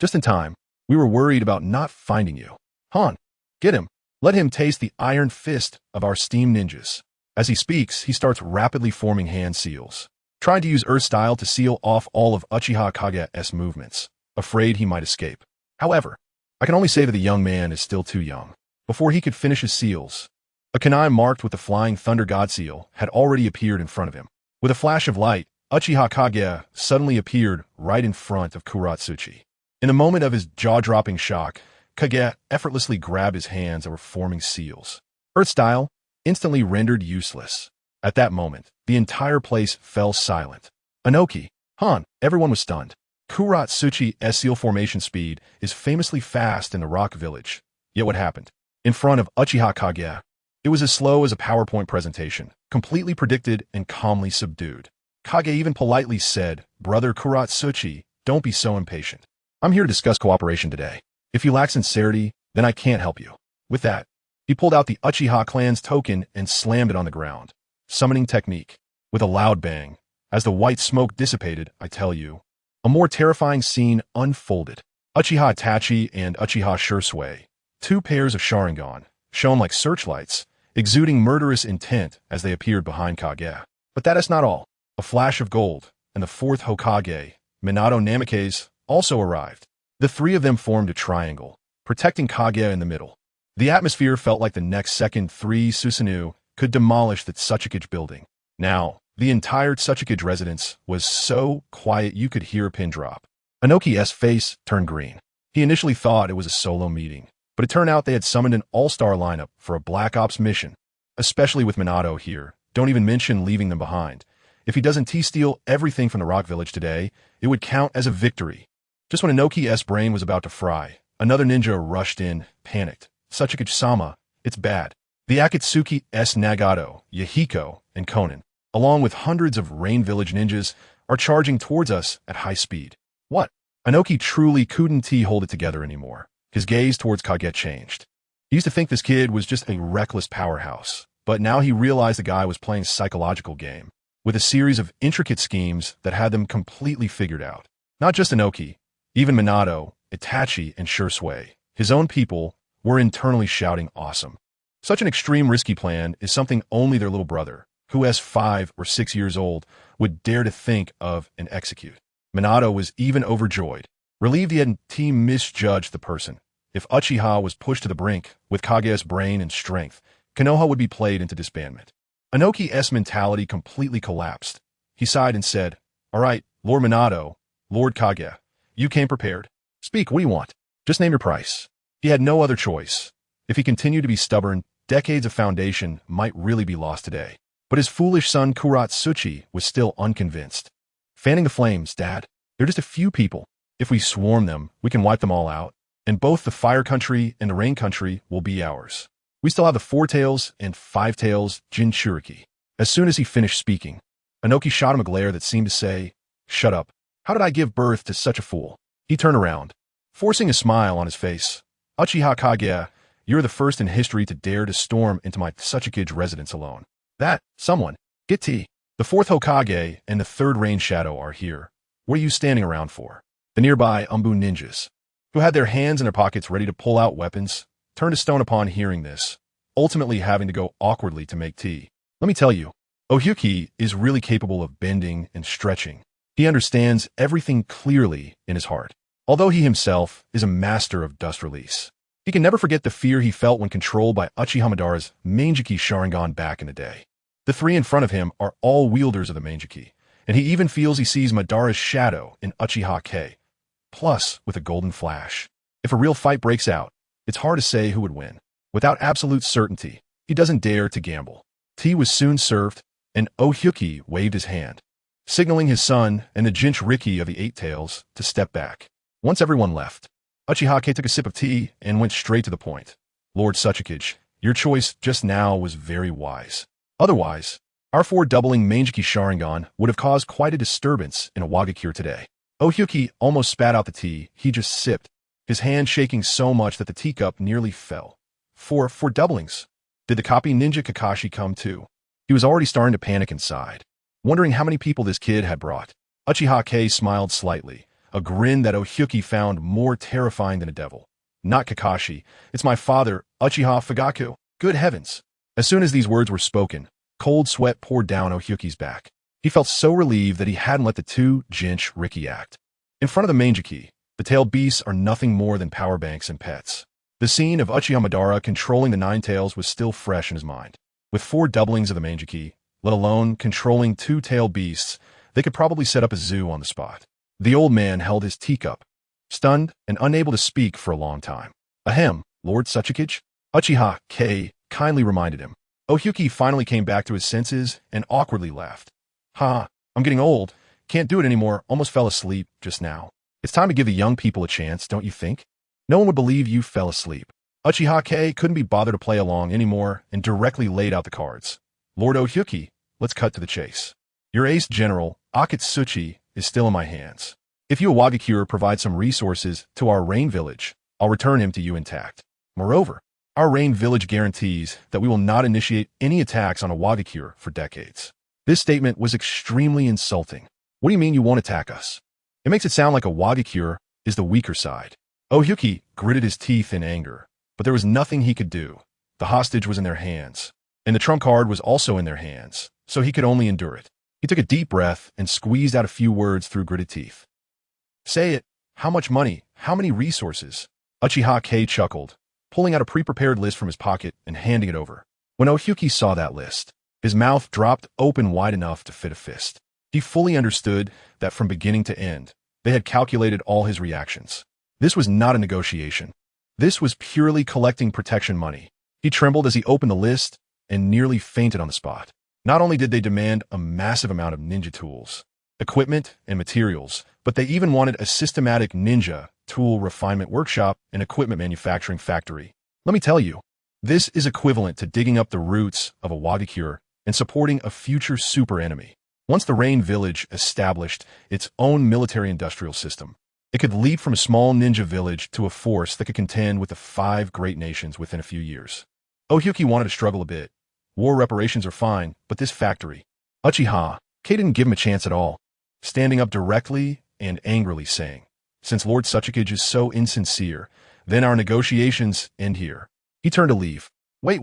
Just in time, we were worried about not finding you. Han, get him. Let him taste the iron fist of our steam ninjas. As he speaks, he starts rapidly forming hand seals, trying to use Earth style to seal off all of Uchiha Kage's movements, afraid he might escape. However, I can only say that the young man is still too young. Before he could finish his seals, a kunai marked with the Flying Thunder God seal had already appeared in front of him. With a flash of light, Uchiha Kage suddenly appeared right in front of Kuratsuchi. In a moment of his jaw-dropping shock, Kage effortlessly grabbed his hands that were forming seals. Earth style instantly rendered useless. At that moment, the entire place fell silent. Inoki, Han, everyone was stunned. Kuratsuchi's seal formation speed is famously fast in the Rock Village. Yet what happened? In front of Uchiha Kage, it was as slow as a PowerPoint presentation, completely predicted and calmly subdued. Kage even politely said, "Brother Kuratsuchi, don't be so impatient. I'm here to discuss cooperation today. If you lack sincerity, then I can't help you." With that, he pulled out the Uchiha clan's token and slammed it on the ground. Summoning technique. With a loud bang, as the white smoke dissipated, I tell you, a more terrifying scene unfolded. Uchiha Itachi and Uchiha Shursui, two pairs of Sharingan, shone like searchlights, exuding murderous intent as they appeared behind Kage. But that is not all. A flash of gold, and the fourth Hokage, Minato Namikaze, also arrived. The three of them formed a triangle, protecting Kage in the middle. The atmosphere felt like the next second 3 Susanoo could demolish the Tsuchikage building. Now, the entire Tsuchikage residence was so quiet you could hear a pin drop. Inoki's face turned green. He initially thought it was a solo meeting, but it turned out they had summoned an all-star lineup for a Black Ops mission. Especially with Minato here, don't even mention leaving them behind. If he doesn't T-steal everything from the Rock Village today, it would count as a victory. Just when Inoki's brain was about to fry, Another ninja rushed in, panicked. Sasuke-sama, it's bad. The Akatsuki S. Nagato, Yahiko, and Konan, along with hundreds of Rain Village ninjas, are charging towards us at high speed. What? Inoki truly couldn't hold it together anymore. His gaze towards Kage changed. He used to think this kid was just a reckless powerhouse, but now he realized the guy was playing a psychological game, with a series of intricate schemes that had them completely figured out. Not just Inoki, even Minato, Itachi, and Shursui, his own people, were internally shouting awesome. Such an extreme risky plan is something only their little brother, who is 5 or 6 years old, would dare to think of and execute. Minato was even overjoyed, relieved he hadn't misjudged the person. If Uchiha was pushed to the brink, with Kage's brain and strength, Konoha would be played into disbandment. Inoki's mentality completely collapsed. He sighed and said, "All right, Lord Minato, Lord Kage, you came prepared. Speak, what do you want? Just name your price." He had no other choice. If he continued to be stubborn, decades of foundation might really be lost today. But his foolish son Kuratsuchi was still unconvinced. "Fanning the flames, Dad. They're just a few people. If we swarm them, we can wipe them all out. And both the Fire Country and the Rain Country will be ours. We still have the 4 Tails and 5 Tails Jinchuriki." As soon as he finished speaking, Inoki shot him a glare that seemed to say, "Shut up. How did I give birth to such a fool?" He turned around, forcing a smile on his face. "Uchiha Kage, you're the first in history to dare to storm into my Tsuchiki's residence alone. That, someone, get tea. The 4th Hokage and the 3rd Rain Shadow are here. What are you standing around for?" The nearby Umbu ninjas, who had their hands in their pockets ready to pull out weapons, turned to stone upon hearing this, ultimately having to go awkwardly to make tea. "Let me tell you, Hyuga is really capable of bending and stretching. He understands everything clearly in his heart. Although he himself is a master of dust release, he can never forget the fear he felt when controlled by Uchiha Madara's Manjiki Sharingan back in the day. The 3 in front of him are all wielders of the Manjiki, and he even feels he sees Madara's shadow in Uchiha K, plus with a golden flash. If a real fight breaks out, it's hard to say who would win. Without absolute certainty, he doesn't dare to gamble." Tea was soon served, and Hyuga waved his hand, signaling his son and the Jinchuriki of the 8 Tails to step back. Once everyone left, Uchiha took a sip of tea and went straight to the point. "Lord Tsuchiki's, your choice just now was very wise. Otherwise, our 4 doubling Manjiki Sharingan would have caused quite a disturbance in a Wagakure today." Hyuga almost spat out the tea he just sipped, his hand shaking so much that the teacup nearly fell. "For doublings. Did the copy ninja Kakashi come too?" He was already starting to panic inside, wondering how many people this kid had brought. Uchiha smiled slightly, a grin that Hyuga found more terrifying than a devil. "Not Kakashi. It's my father, Uchiha Fugaku. Good heavens." As soon as these words were spoken, cold sweat poured down Hyuga's back. He felt so relieved that he hadn't let the 2 Jinchuriki act. In front of the Manjiki, the tailed beasts are nothing more than power banks and pets. The scene of Uchiha Madara controlling the 9 Tails was still fresh in his mind. With 4 doublings of the Manjiki, let alone controlling 2 tailed beasts, they could probably set up a zoo on the spot. The old man held his teacup, stunned and unable to speak for a long time. "Ahem, Lord Tsuchiki's?" Uchiha kindly reminded him. Hyuga finally came back to his senses and awkwardly laughed. "Ha, I'm getting old. Can't do it anymore. Almost fell asleep just now. It's time to give the young people a chance, don't you think? No one would believe you fell asleep." Uchiha couldn't be bothered to play along anymore and directly laid out the cards. "Lord Hyuga, let's cut to the chase. Your ace general, Akatsuki, is still in my hands. If you, a Wagakure, provide some resources to our Rain Village, I'll return him to you intact. Moreover, our Rain Village guarantees that we will not initiate any attacks on a Wagakure for decades." This statement was extremely insulting. "What do you mean you won't attack us? It makes it sound like a Wagakure is the weaker side." Hyuga gritted his teeth in anger, but there was nothing he could do. The hostage was in their hands, and the trump card was also in their hands, so he could only endure it. He took a deep breath and squeezed out a few words through gritted teeth. "Say it. How much money? How many resources?" Uchiha chuckled, pulling out a pre-prepared list from his pocket and handing it over. When Hyuga saw that list, his mouth dropped open wide enough to fit a fist. He fully understood that from beginning to end, they had calculated all his reactions. This was not a negotiation. This was purely collecting protection money. He trembled as he opened the list and nearly fainted on the spot. Not only did they demand a massive amount of ninja tools, equipment, and materials, but they even wanted a systematic ninja tool refinement workshop, and equipment manufacturing factory. Let me tell you, this is equivalent to digging up the roots of a Wagakure and supporting a future super enemy. Once the Rain Village established its own military-industrial system, it could leap from a small ninja village to a force that could contend with the 5 great nations within a few years. Hyuga wanted to struggle a bit. War reparations are fine, but this factory. Uchiha, Kei didn't give him a chance at all, standing up directly and angrily saying, "Since Lord Sasuke is so insincere, then our negotiations end here." He turned to leave. Wait.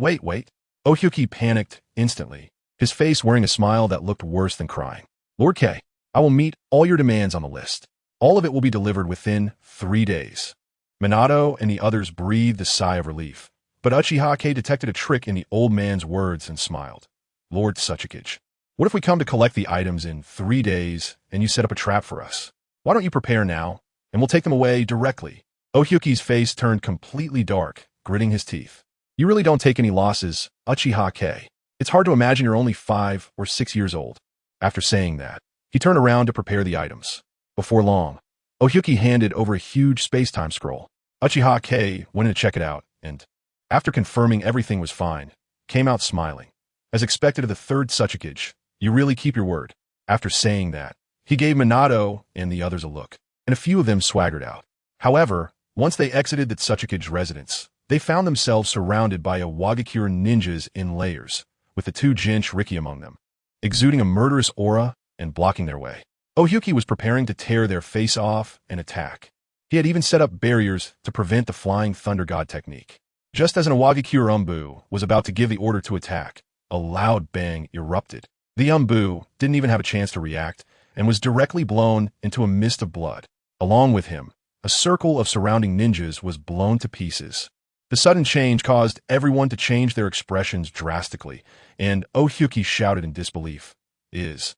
Hyuga panicked instantly, his face wearing a smile that looked worse than crying. "Lord Kei, I will meet all your demands on the list. All of it will be delivered within 3 days." Minato and the others breathed a sigh of relief, but Uchiha Kei detected a trick in the old man's words and smiled. "Lord Sasuke, what if we come to collect the items in 3 days and you set up a trap for us? Why don't you prepare now, and we'll take them away directly?" Hyuga's face turned completely dark, gritting his teeth. "You really don't take any losses, Uchiha Kei. It's hard to imagine you're only 5 or 6 years old." After saying that, he turned around to prepare the items. Before long, Hyuga handed over a huge space-time scroll. Uchiha Kei went in to check it out, and, after confirming everything was fine, came out smiling. As expected of the 3rd Sasuke, "You really keep your word." After saying that, he gave Minato and the others a look, and a few of them swaggered out. However, once they exited the Tsuchike's residence, they found themselves surrounded by a Wagakure ninjas in layers, with the 2 Jinchuriki among them, exuding a murderous aura and blocking their way. Hyuga was preparing to tear their face off and attack. He had even set up barriers to prevent the Flying Thunder God technique. Just as an Wagakure Umbu was about to give the order to attack, a loud bang erupted. The Umbu didn't even have a chance to react and was directly blown into a mist of blood. Along with him, a circle of surrounding ninjas was blown to pieces. The sudden change caused everyone to change their expressions drastically, and Hyuga shouted in disbelief, Is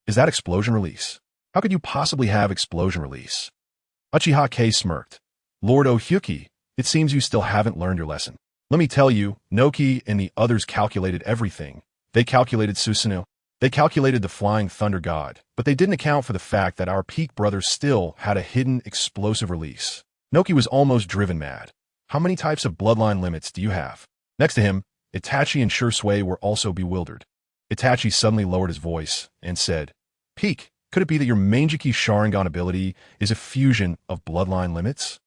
that explosion release? How could you possibly have explosion release?" Uchiha Kei smirked. "Lord Hyuga, it seems you still haven't learned your lesson. Let me tell you, Noki and the others calculated everything. They calculated Susanoo. They calculated the Flying Thunder God, but they didn't account for the fact that our Peak brother still had a hidden explosive release. Noki was almost driven mad. How many types of bloodline limits do you have?" Next to him, Itachi and Shursui were also bewildered. Itachi suddenly lowered his voice and said, "Peak, could it be that your Manjiki Sharingan ability is a fusion of bloodline limits?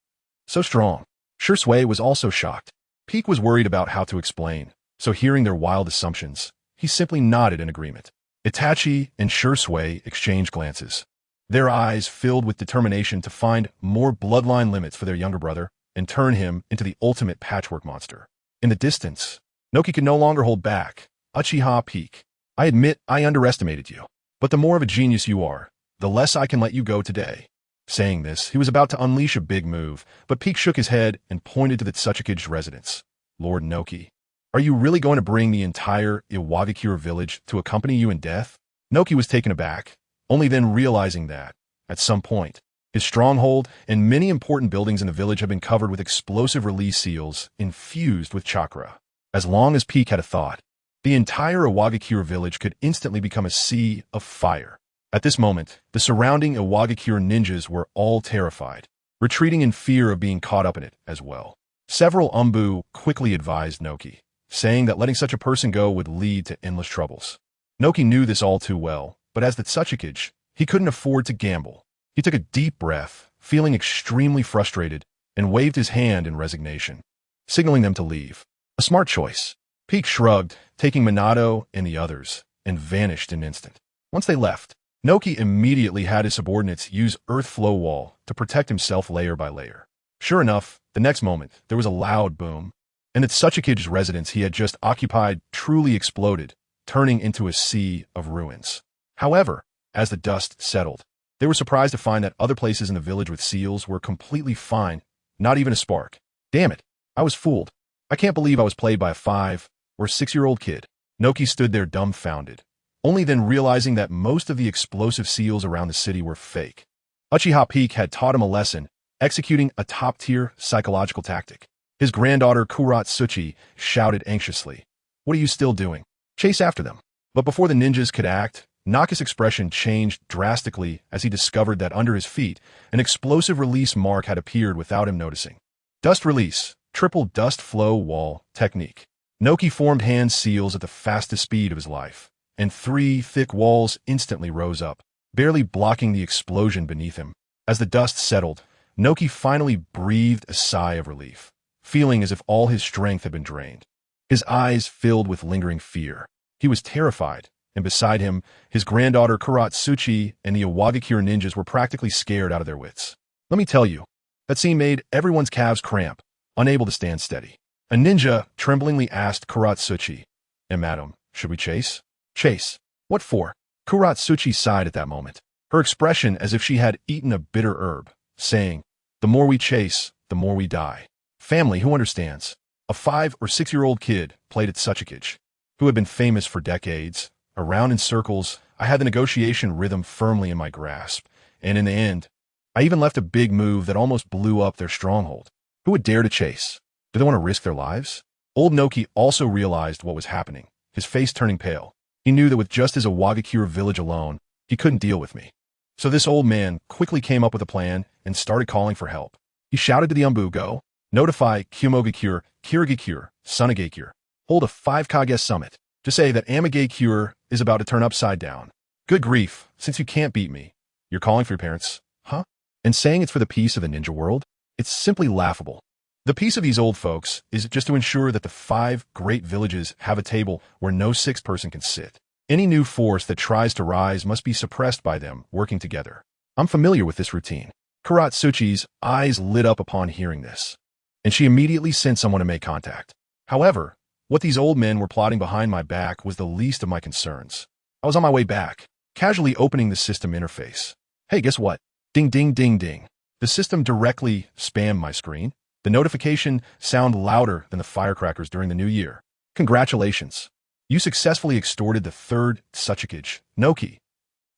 So strong." Shursui was also shocked. Peak was worried about how to explain, so hearing their wild assumptions, he simply nodded in agreement. Itachi and Shursui exchanged glances. Their eyes filled with determination to find more bloodline limits for their younger brother and turn him into the ultimate patchwork monster. In the distance, Noki could no longer hold back. "Uchiha Peak, I admit I underestimated you, but the more of a genius you are, the less I can let you go today." Saying this, he was about to unleash a big move, but Peak shook his head and pointed to the Tsuchike's residence. "Lord Noki, are you really going to bring the entire Iwagakure village to accompany you in death?" Noki was taken aback, only then realizing that, at some point, his stronghold and many important buildings in the village had been covered with explosive release seals infused with chakra. As long as Peak had a thought, the entire Iwagakure village could instantly become a sea of fire. At this moment, the surrounding Iwagakure ninjas were all terrified, retreating in fear of being caught up in it as well. Several Umbu quickly advised Noki, saying that letting such a person go would lead to endless troubles. Noki knew this all too well, but as the Tsuchike, he couldn't afford to gamble. He took a deep breath, feeling extremely frustrated, and waved his hand in resignation, signaling them to leave. A smart choice. Peak shrugged, taking Minato and the others, and vanished in an instant. Once they left, Noki immediately had his subordinates use Earth Flow Wall to protect himself layer by layer. Sure enough, the next moment, there was a loud boom, and the Tsuchike's residence he had just occupied truly exploded, turning into a sea of ruins. However, as the dust settled, they were surprised to find that other places in the village with seals were completely fine, not even a spark. Damn it, I was fooled. I can't believe I was played by a 5 or 6-year-old kid. Noki stood there dumbfounded, only then realizing that most of the explosive seals around the city were fake. Uchiha Peak had taught him a lesson, executing a top-tier psychological tactic. His granddaughter Kuratsuchi shouted anxiously, "What are you still doing? Chase after them." But before the ninjas could act, Naka's expression changed drastically as he discovered that under his feet, an explosive release mark had appeared without him noticing. Dust release, triple dust flow wall technique. Noki formed hand seals at the fastest speed of his life, and 3 thick walls instantly rose up, barely blocking the explosion beneath him. As the dust settled, Noki finally breathed a sigh of relief, feeling as if all his strength had been drained. His eyes filled with lingering fear. He was terrified, and beside him, his granddaughter Kuratsuchi and the Iwagakure ninjas were practically scared out of their wits. Let me tell you, that scene made everyone's calves cramp, unable to stand steady. A ninja tremblingly asked Kuratsuchi, "And madam, should we chase?" "Chase? What for?" Kuratsuchi sighed at that moment, her expression as if she had eaten a bitter herb, saying, "The more we chase, the more we die." Family, who understands? A 5 or 6-year-old kid played at Sasuke, who had been famous for decades. Around in circles, I had the negotiation rhythm firmly in my grasp, and in the end, I even left a big move that almost blew up their stronghold. Who would dare to chase? Do they want to risk their lives? Old Noki also realized what was happening, his face turning pale. He knew that with just his Iwagakure village alone, he couldn't deal with me. So this old man quickly came up with a plan and started calling for help. He shouted to the Umbu, "Go, notify Kyumogakure, Kirigakure, Sunagakure. Hold a 5 Kage summit. Just say that Amagakure is about to turn upside down. Good grief, since you can't beat me, you're calling for your parents, huh? And saying it's for the peace of the ninja world? It's simply laughable. The peace of these old folks is just to ensure that the 5 great villages have a table where no 6th person can sit. Any new force that tries to rise must be suppressed by them working together. I'm familiar with this routine." Kuratsuchi's eyes lit up upon hearing this, and she immediately sent someone to make contact. However, what these old men were plotting behind my back was the least of my concerns. I was on my way back, casually opening the system interface. Hey, guess what? Ding, ding, ding, ding. The system directly spammed my screen. The notification sounded louder than the firecrackers during the new year. Congratulations. You successfully extorted the 3rd Tsuchikage, Noki.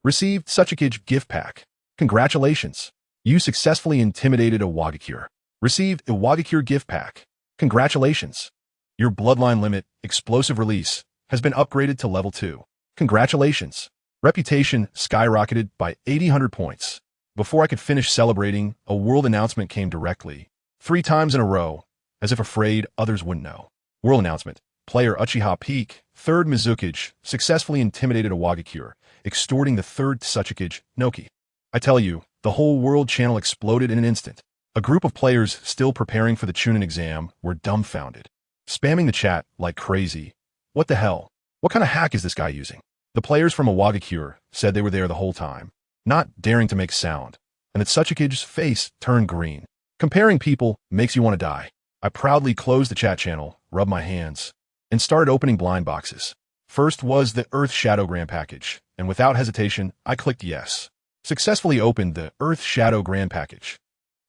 Received Tsuchikage gift pack. Congratulations. You successfully intimidated Iwagakure. Received Iwagakure gift pack. Congratulations. Your bloodline limit, explosive release, has been upgraded to level 2. Congratulations. Reputation skyrocketed by 800 points. Before I could finish celebrating, a world announcement came directly, 3 times in a row, as if afraid others wouldn't know. World announcement. Player Uchiha Peak, 3rd Mizukage, successfully intimidated Iwagakure, extorting the 3rd Tsuchikage, Noki. I tell you, the whole world channel exploded in an instant. A group of players still preparing for the Chunin exam were dumbfounded, spamming the chat like crazy. What the hell? What kind of hack is this guy using? The players from Iwagakure said they were there the whole time, not daring to make sound, and that Tsuchikage's face turned green. Comparing people makes you want to die. I proudly closed the chat channel, rubbed my hands, and started opening blind boxes. First was the Earth Shadow package, and without hesitation, I clicked yes. Successfully opened the Earth Shadow package.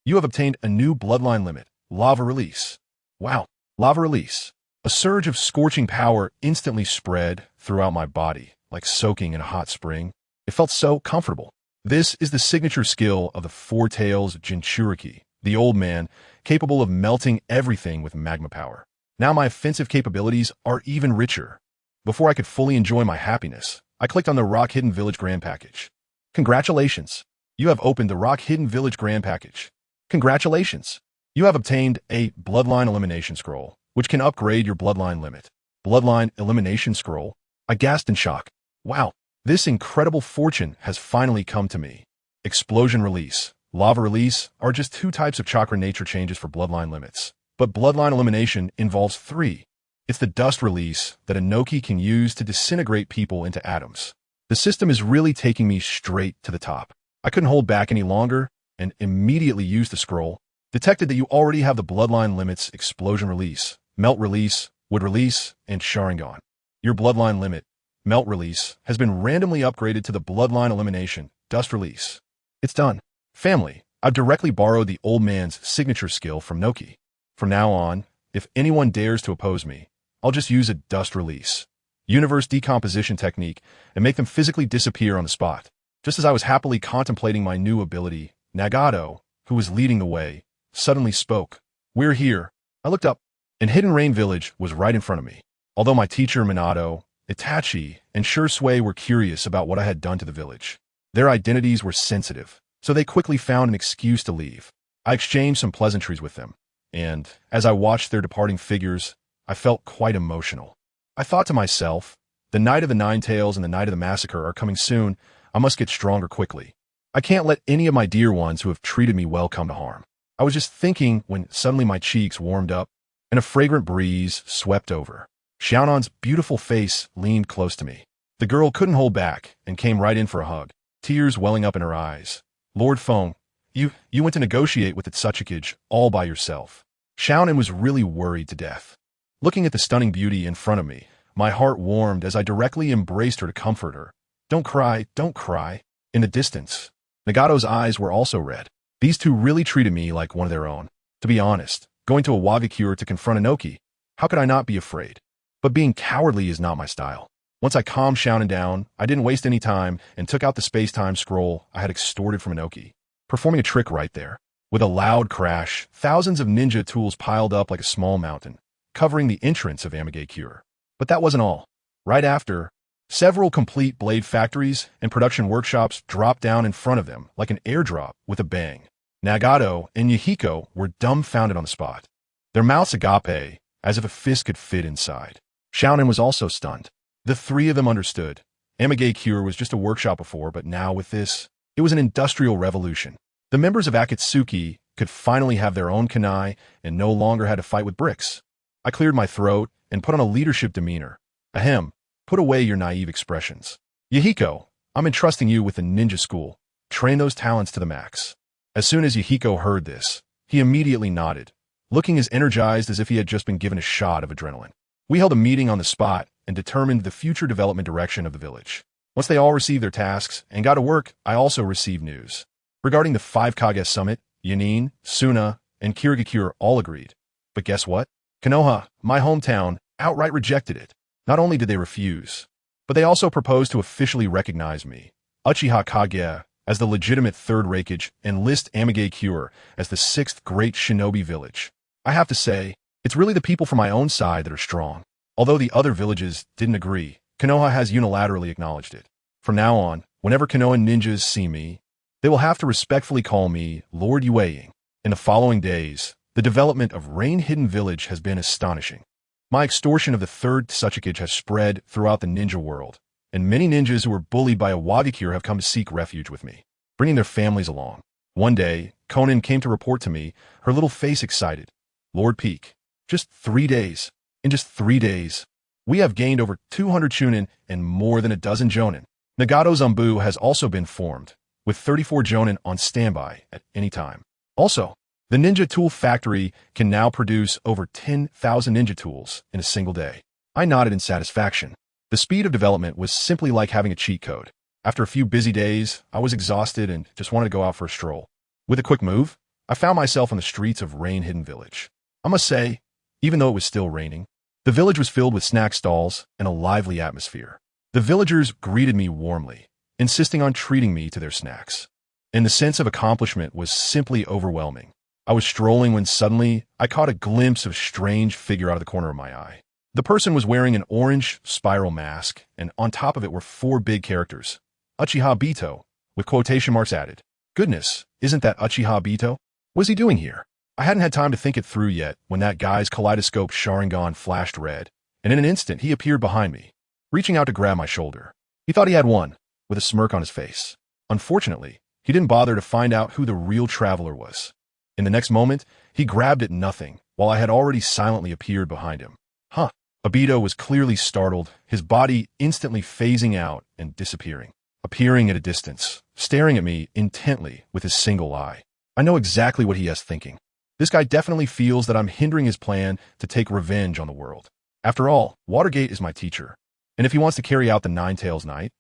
You have obtained a new bloodline limit, lava release. Wow, lava release. A surge of scorching power instantly spread throughout my body, like soaking in a hot spring. It felt so comfortable. This is the signature skill of the 4 Tails Jinchuriki, the old man, capable of melting everything with magma power. Now my offensive capabilities are even richer. Before I could fully enjoy my happiness, I clicked on the Rock Hidden Village Grand Package. Congratulations! You have opened the Rock Hidden Village Grand Package. Congratulations! You have obtained a Bloodline Elimination Scroll, which can upgrade your bloodline limit. Bloodline Elimination Scroll? I gasped in shock. Wow, this incredible fortune has finally come to me. Explosion Release, Lava Release are just 2 types of chakra nature changes for bloodline limits. But bloodline elimination involves 3. It's the dust release that a Noki can use to disintegrate people into atoms. The system is really taking me straight to the top. I couldn't hold back any longer and immediately used the scroll. Detected that you already have the bloodline limits explosion release, melt release, wood release, and Sharingan. Your bloodline limit, melt release, has been randomly upgraded to the bloodline elimination, dust release. It's done. Family, I've directly borrowed the old man's signature skill from Noki. From now on, if anyone dares to oppose me, I'll just use a dust release, universe decomposition technique, and make them physically disappear on the spot. Just as I was happily contemplating my new ability, Nagato, who was leading the way, suddenly spoke. We're here. I looked up, and Hidden Rain Village was right in front of me. Although my teacher, Minato, Itachi, and Shursui were curious about what I had done to the village. Their identities were sensitive, so they quickly found an excuse to leave. I exchanged some pleasantries with them, and as I watched their departing figures, I felt quite emotional. I thought to myself, the night of the Nine Tails and the night of the massacre are coming soon. I must get stronger quickly. I can't let any of my dear ones who have treated me well come to harm. I was just thinking when suddenly my cheeks warmed up and a fragrant breeze swept over. Xiaonan's beautiful face leaned close to me. The girl couldn't hold back and came right in for a hug, tears welling up in her eyes. Lord Feng, you went to negotiate with the Tsuchikage all by yourself. Xiaonan was really worried to death. Looking at the stunning beauty in front of me, my heart warmed as I directly embraced her to comfort her. Don't cry, don't cry. In the distance, Nagato's eyes were also red. These two really treated me like one of their own. To be honest, going to a Wagakure to confront Inoki, how could I not be afraid? But being cowardly is not my style. Once I calmed Xiaonan down, I didn't waste any time and took out the space-time scroll I had extorted from Inoki, performing a trick right there. With a loud crash, thousands of ninja tools piled up like a small mountain, covering the entrance of Amigakure. But that wasn't all. Right after, several complete blade factories and production workshops dropped down in front of them like an airdrop with a bang. Nagato and Yahiko were dumbfounded on the spot. Their mouths agape, as if a fist could fit inside. Xiaonan was also stunned. The three of them understood. Amigakure was just a workshop before, but now with this, it was an industrial revolution. The members of Akatsuki could finally have their own kunai and no longer had to fight with bricks. I cleared my throat and put on a leadership demeanor. Ahem, put away your naive expressions. Yahiko, I'm entrusting you with the ninja school. Train those talents to the max. As soon as Yahiko heard this, he immediately nodded, looking as energized as if he had just been given a shot of adrenaline. We held a meeting on the spot and determined the future development direction of the village. Once they all received their tasks and got to work, I also received news. Regarding the 5 Kage Summit, Yanin, Suna, and Kirigakure all agreed. But guess what? Konoha, my hometown, outright rejected it. Not only did they refuse, but they also proposed to officially recognize me, Uchiha Kage, as the legitimate third Reikage and list Amigakure as the 6th great shinobi village. I have to say, it's really the people from my own side that are strong. Although the other villages didn't agree, Konoha has unilaterally acknowledged it. From now on, whenever Konoha ninjas see me, they will have to respectfully call me Lord Yueying. In the following days, the development of Rain Hidden Village has been astonishing. My extortion of the 3rd Tsuchikage has spread throughout the ninja world, and many ninjas who were bullied by a Wagakure have come to seek refuge with me, bringing their families along. One day, Konan came to report to me, her little face excited. Lord Peak, just 3 days. In just 3 days, we have gained over 200 Chunin and more than a dozen Jonin. Nagato Zambu has also been formed, with 34 Jonin on standby at any time. Also, the Ninja Tool Factory can now produce over 10,000 ninja tools in a single day. I nodded in satisfaction. The speed of development was simply like having a cheat code. After a few busy days, I was exhausted and just wanted to go out for a stroll. With a quick move, I found myself on the streets of Rain Hidden Village. I must say, even though it was still raining, the village was filled with snack stalls and a lively atmosphere. The villagers greeted me warmly, insisting on treating me to their snacks. And the sense of accomplishment was simply overwhelming. I was strolling when suddenly I caught a glimpse of a strange figure out of the corner of my eye. The person was wearing an orange spiral mask, and on top of it were 4 big characters, Uchiha Bito, with quotation marks added. Goodness, isn't that Uchiha Bito? What is he doing here? I hadn't had time to think it through yet when that guy's kaleidoscope Sharingan flashed red, and in an instant he appeared behind me, reaching out to grab my shoulder. He thought he had won, with a smirk on his face. Unfortunately, he didn't bother to find out who the real traveler was. In the next moment, he grabbed at nothing, while I had already silently appeared behind him. Huh. Obito was clearly startled, his body instantly phasing out and disappearing, appearing at a distance, staring at me intently with his single eye. I know exactly what he is thinking. This guy definitely feels that I'm hindering his plan to take revenge on the world. After all, Watergate is my teacher, and if he wants to carry out the Nine Tails Night,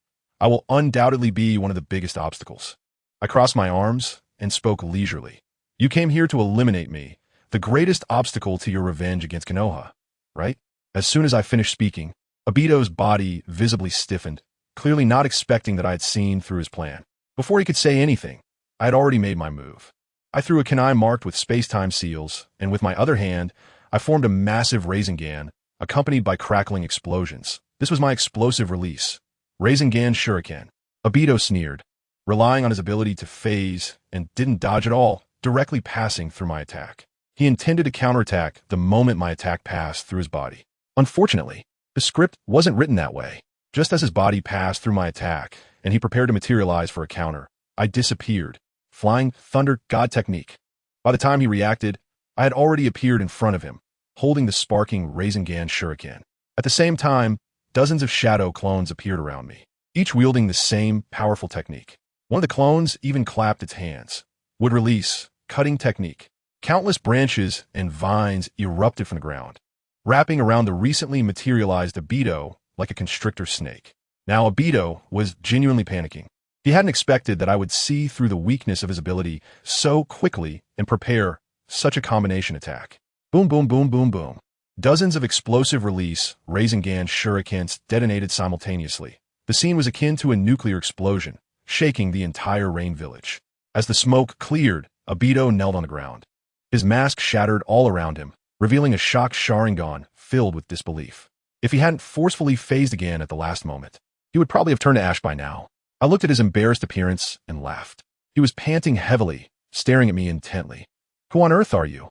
I will undoubtedly be one of the biggest obstacles. I crossed my arms and spoke leisurely. You came here to eliminate me, the greatest obstacle to your revenge against Konoha, right? As soon as I finished speaking, Obito's body visibly stiffened, clearly not expecting that I had seen through his plan. Before he could say anything, I had already made my move. I threw a kunai marked with space-time seals, and with my other hand, I formed a massive Rasengan, accompanied by crackling explosions, This was my explosive release. Rasengan Shuriken. Obito sneered, relying on his ability to phase and didn't dodge at all, directly passing through my attack. He intended to counterattack the moment my attack passed through his body. Unfortunately, the script wasn't written that way. Just as his body passed through my attack and he prepared to materialize for a counter, I disappeared. Flying Thunder God technique. By the time he reacted, I had already appeared in front of him, holding the sparking Rasengan Shuriken. At the same time, dozens of shadow clones appeared around me, each wielding the same powerful technique. One of the clones even clapped its hands. Would release, cutting technique. Countless branches and vines erupted from the ground, wrapping around the recently materialized Obito like a constrictor snake. Now Obito was genuinely panicking. He hadn't expected that I would see through the weakness of his ability so quickly and prepare such a combination attack. Boom, boom, boom, boom, boom. Dozens of explosive release Rasengan Shurikens detonated simultaneously. The scene was akin to a nuclear explosion, shaking the entire Rain Village. As the smoke cleared, Obito knelt on the ground. His mask shattered all around him, revealing a shocked Sharingan filled with disbelief. If he hadn't forcefully phased again at the last moment, he would probably have turned to ash by now. I looked at his embarrassed appearance and laughed. He was panting heavily, staring at me intently. Who on earth are you?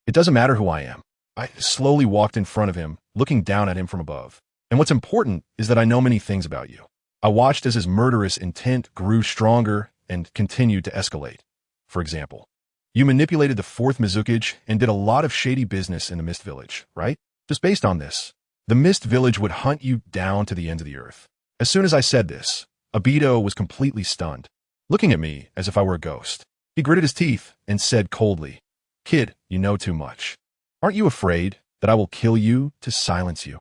It doesn't matter who I am. I slowly walked in front of him, looking down at him from above. And what's important is that I know many things about you. I watched as his murderous intent grew stronger and continued to escalate. For example, you manipulated the 4th Mizukage and did a lot of shady business in the Mist Village, right? Just based on this, the Mist Village would hunt you down to the ends of the earth. As soon as I said this, Obito was completely stunned, looking at me as if I were a ghost. He gritted his teeth and said coldly, "Kid, you know too much. Aren't you afraid that I will kill you to silence you?"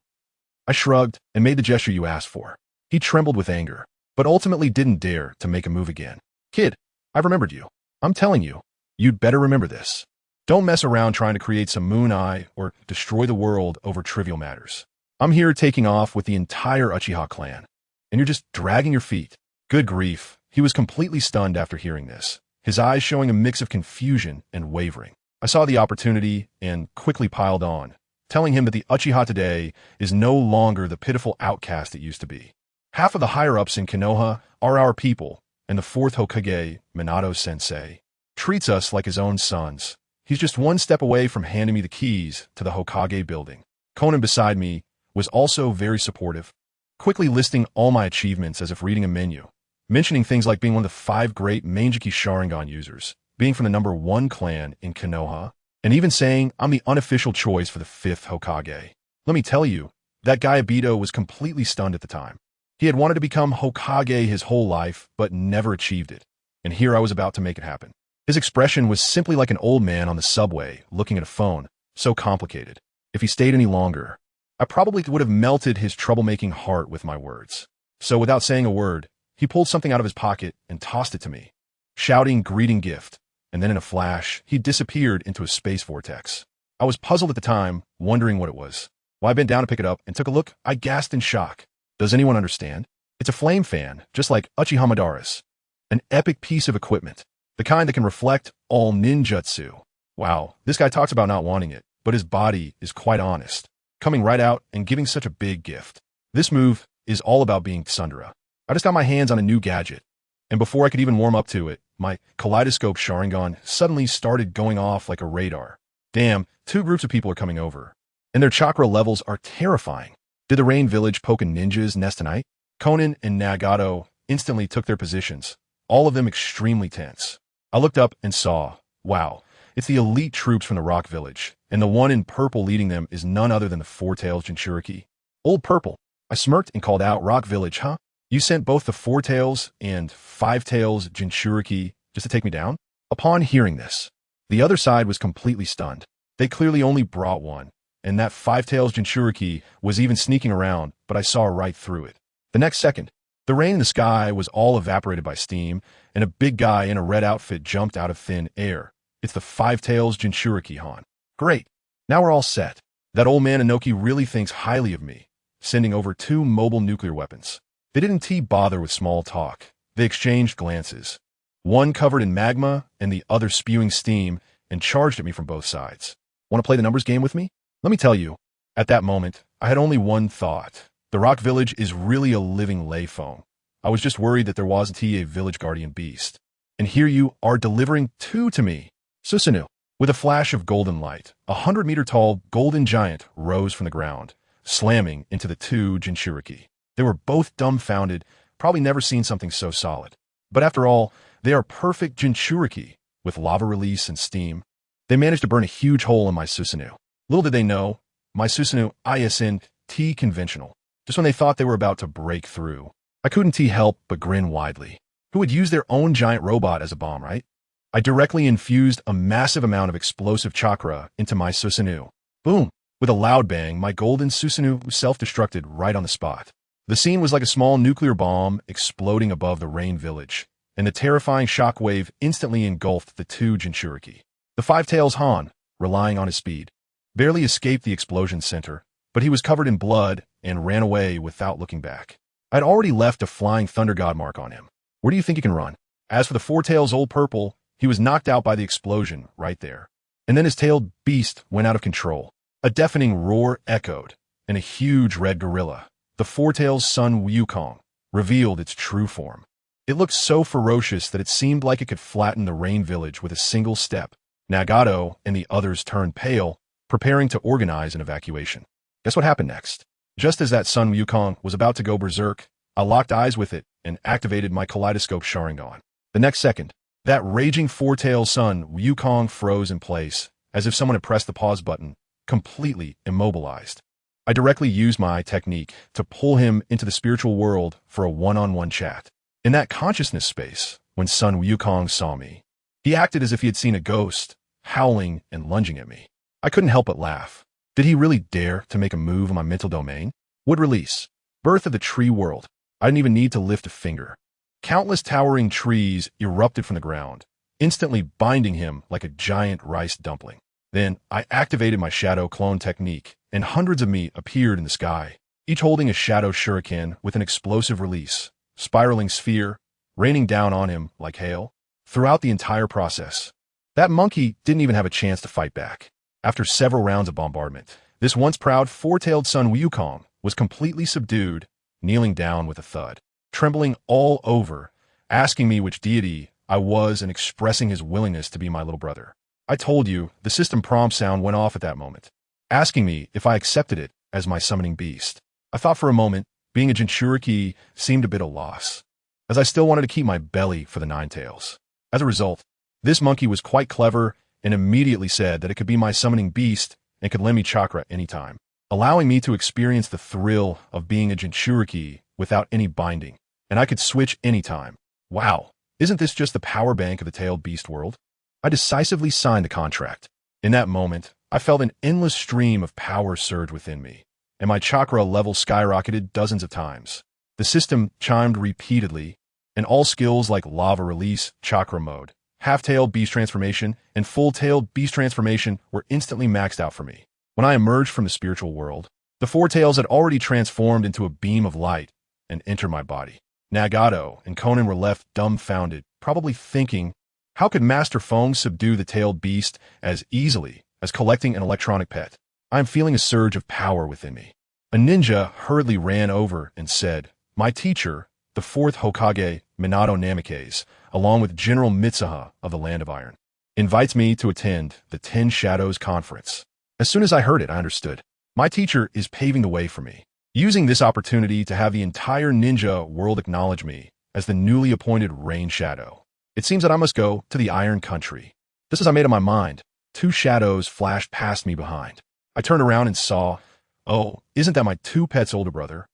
I shrugged and made the gesture you asked for. He trembled with anger, but ultimately didn't dare to make a move again. "Kid, I've remembered you. I'm telling you, you'd better remember this. Don't mess around trying to create some moon eye or destroy the world over trivial matters. I'm here taking off with the entire Uchiha clan, and you're just dragging your feet." Good grief, he was completely stunned after hearing this, his eyes showing a mix of confusion and wavering. I saw the opportunity and quickly piled on, telling him that the Uchiha today is no longer the pitiful outcast it used to be. Half of the higher-ups in Konoha are our people, and the 4th Hokage, Minato-sensei, treats us like his own sons. He's just one step away from handing me the keys to the Hokage building. Conan beside me was also very supportive, quickly listing all my achievements as if reading a menu, mentioning things like being one of the 5 great Manjiki Sharingan users, being from the number 1 clan in Konoha, and even saying I'm the unofficial choice for the 5th Hokage. Let me tell you, that guy Obito was completely stunned at the time. He had wanted to become Hokage his whole life, but never achieved it. And here I was about to make it happen. His expression was simply like an old man on the subway looking at a phone, so complicated. If he stayed any longer, I probably would have melted his troublemaking heart with my words. So without saying a word, he pulled something out of his pocket and tossed it to me, shouting greeting gift, and then in a flash, he disappeared into a space vortex. I was puzzled at the time, wondering what it was. When I bent down to pick it up and took a look, I gasped in shock. Does anyone understand? It's a flame fan, just like Uchiha Madara's. An epic piece of equipment, the kind that can reflect all ninjutsu. Wow, this guy talks about not wanting it, but his body is quite honest, coming right out and giving such a big gift. This move is all about being tsundere. I just got my hands on a new gadget, and before I could even warm up to it, my kaleidoscope Sharingan suddenly started going off like a radar. Damn, 2 groups of people are coming over, and their chakra levels are terrifying. Did the Rain Village poke a ninja's nest tonight? Conan and Nagato instantly took their positions, all of them extremely tense. I looked up and saw, wow, it's the elite troops from the Rock Village, and the one in purple leading them is none other than the 4-Tails Jinchuriki. Old Purple. I smirked and called out, "Rock Village, huh? You sent both the 4-Tails and 5-Tails Jinchuriki just to take me down?" Upon hearing this, the other side was completely stunned. They clearly only brought one, and that 5-Tails Jinchuriki was even sneaking around, but I saw right through it. The next second, the rain in the sky was all evaporated by steam, and a big guy in a red outfit jumped out of thin air. It's the 5-Tails Jinchuriki, Han. Great. Now we're all set. That old man Inoki really thinks highly of me, sending over 2 mobile nuclear weapons. They didn't bother with small talk. They exchanged glances, one covered in magma and the other spewing steam, and charged at me from both sides. Want to play the numbers game with me? Let me tell you, at that moment, I had only one thought. The rock village is really a living lay phone. I was just worried that there wasn't a village guardian beast. And here you are delivering two to me. Susanoo. With a flash of golden light, 100-meter-tall golden giant rose from the ground, slamming into the two Jinchuriki. They were both dumbfounded, probably never seen something so solid. But after all, they are perfect Jinchuriki, with lava release and steam. They managed to burn a huge hole in my Susanoo. Little did they know, my Susanoo isn't conventional. Just when they thought they were about to break through, I couldn't help but grin widely. Who would use their own giant robot as a bomb, right? I directly infused a massive amount of explosive chakra into my Susanoo. Boom! With a loud bang, my golden Susanoo self-destructed right on the spot. The scene was like a small nuclear bomb exploding above the rain village, and the terrifying shockwave instantly engulfed the two Jinchuriki. The Five-Tails Han, relying on his speed, barely escaped the explosion center, but he was covered in blood and ran away without looking back. I'd already left a flying thunder god mark on him. Where do you think he can run? As for the Four-Tails Old Purple, he was knocked out by the explosion right there. And then his tailed beast went out of control. A deafening roar echoed, and a huge red gorilla, the Four-Tails Sun Wukong, revealed its true form. It looked so ferocious that it seemed like it could flatten the rain village with a single step. Nagato and the others turned pale, preparing to organize an evacuation. Guess what happened next? Just as that Sun Wukong was about to go berserk, I locked eyes with it and activated my Kaleidoscope Sharingan. The next second, that raging Four-Tailed Sun Wukong froze in place, as if someone had pressed the pause button, completely immobilized. I directly used my technique to pull him into the spiritual world for a one-on-one chat. In that consciousness space, when Sun Wukong saw me, he acted as if he had seen a ghost, howling and lunging at me. I couldn't help but laugh. Did he really dare to make a move in my mental domain? Would release. Birth of the tree world. I didn't even need to lift a finger. Countless towering trees erupted from the ground, instantly binding him like a giant rice dumpling. Then I activated my shadow clone technique, and hundreds of me appeared in the sky, each holding a shadow shuriken with an explosive release, spiraling sphere, raining down on him like hail. Throughout the entire process, that monkey didn't even have a chance to fight back. After several rounds of bombardment, this once proud Four-Tailed Sun Wukong was completely subdued, kneeling down with a thud, trembling all over, asking me which deity I was and expressing his willingness to be my little brother. I told you, the system prompt sound went off at that moment, asking me if I accepted it as my summoning beast. I thought for a moment, being a Jinchuriki seemed a bit of loss, as I still wanted to keep my belly for the Nine Tails. As a result, this monkey was quite clever and immediately said that it could be my summoning beast and could lend me chakra anytime, allowing me to experience the thrill of being a Jinchuriki without any binding, and I could switch anytime. Wow, isn't this just the power bank of the tailed beast world? I decisively signed the contract. In that moment, I felt an endless stream of power surge within me, and my chakra level skyrocketed dozens of times. The system chimed repeatedly, and all skills like lava release, chakra mode, half-tailed beast transformation, and full-tailed beast transformation were instantly maxed out for me. When I emerged from the spiritual world, the Four Tails had already transformed into a beam of light and entered my body. Nagato and Conan were left dumbfounded, probably thinking, how could Master Feng subdue the tailed beast as easily as collecting an electronic pet? I am feeling a surge of power within me. A ninja hurriedly ran over and said, my teacher, the fourth Hokage, Minato Namikaze, along with General Mitsuha of the Land of Iron, invites me to attend the 10 Shadows Conference. As soon as I heard it, I understood. My teacher is paving the way for me, using this opportunity to have the entire ninja world acknowledge me as the newly appointed Rain Shadow. It seems that I must go to the Iron Country. Just as I made up my mind, 2 shadows flashed past me behind. I turned around and saw, oh, isn't that my 2 pets' older brother?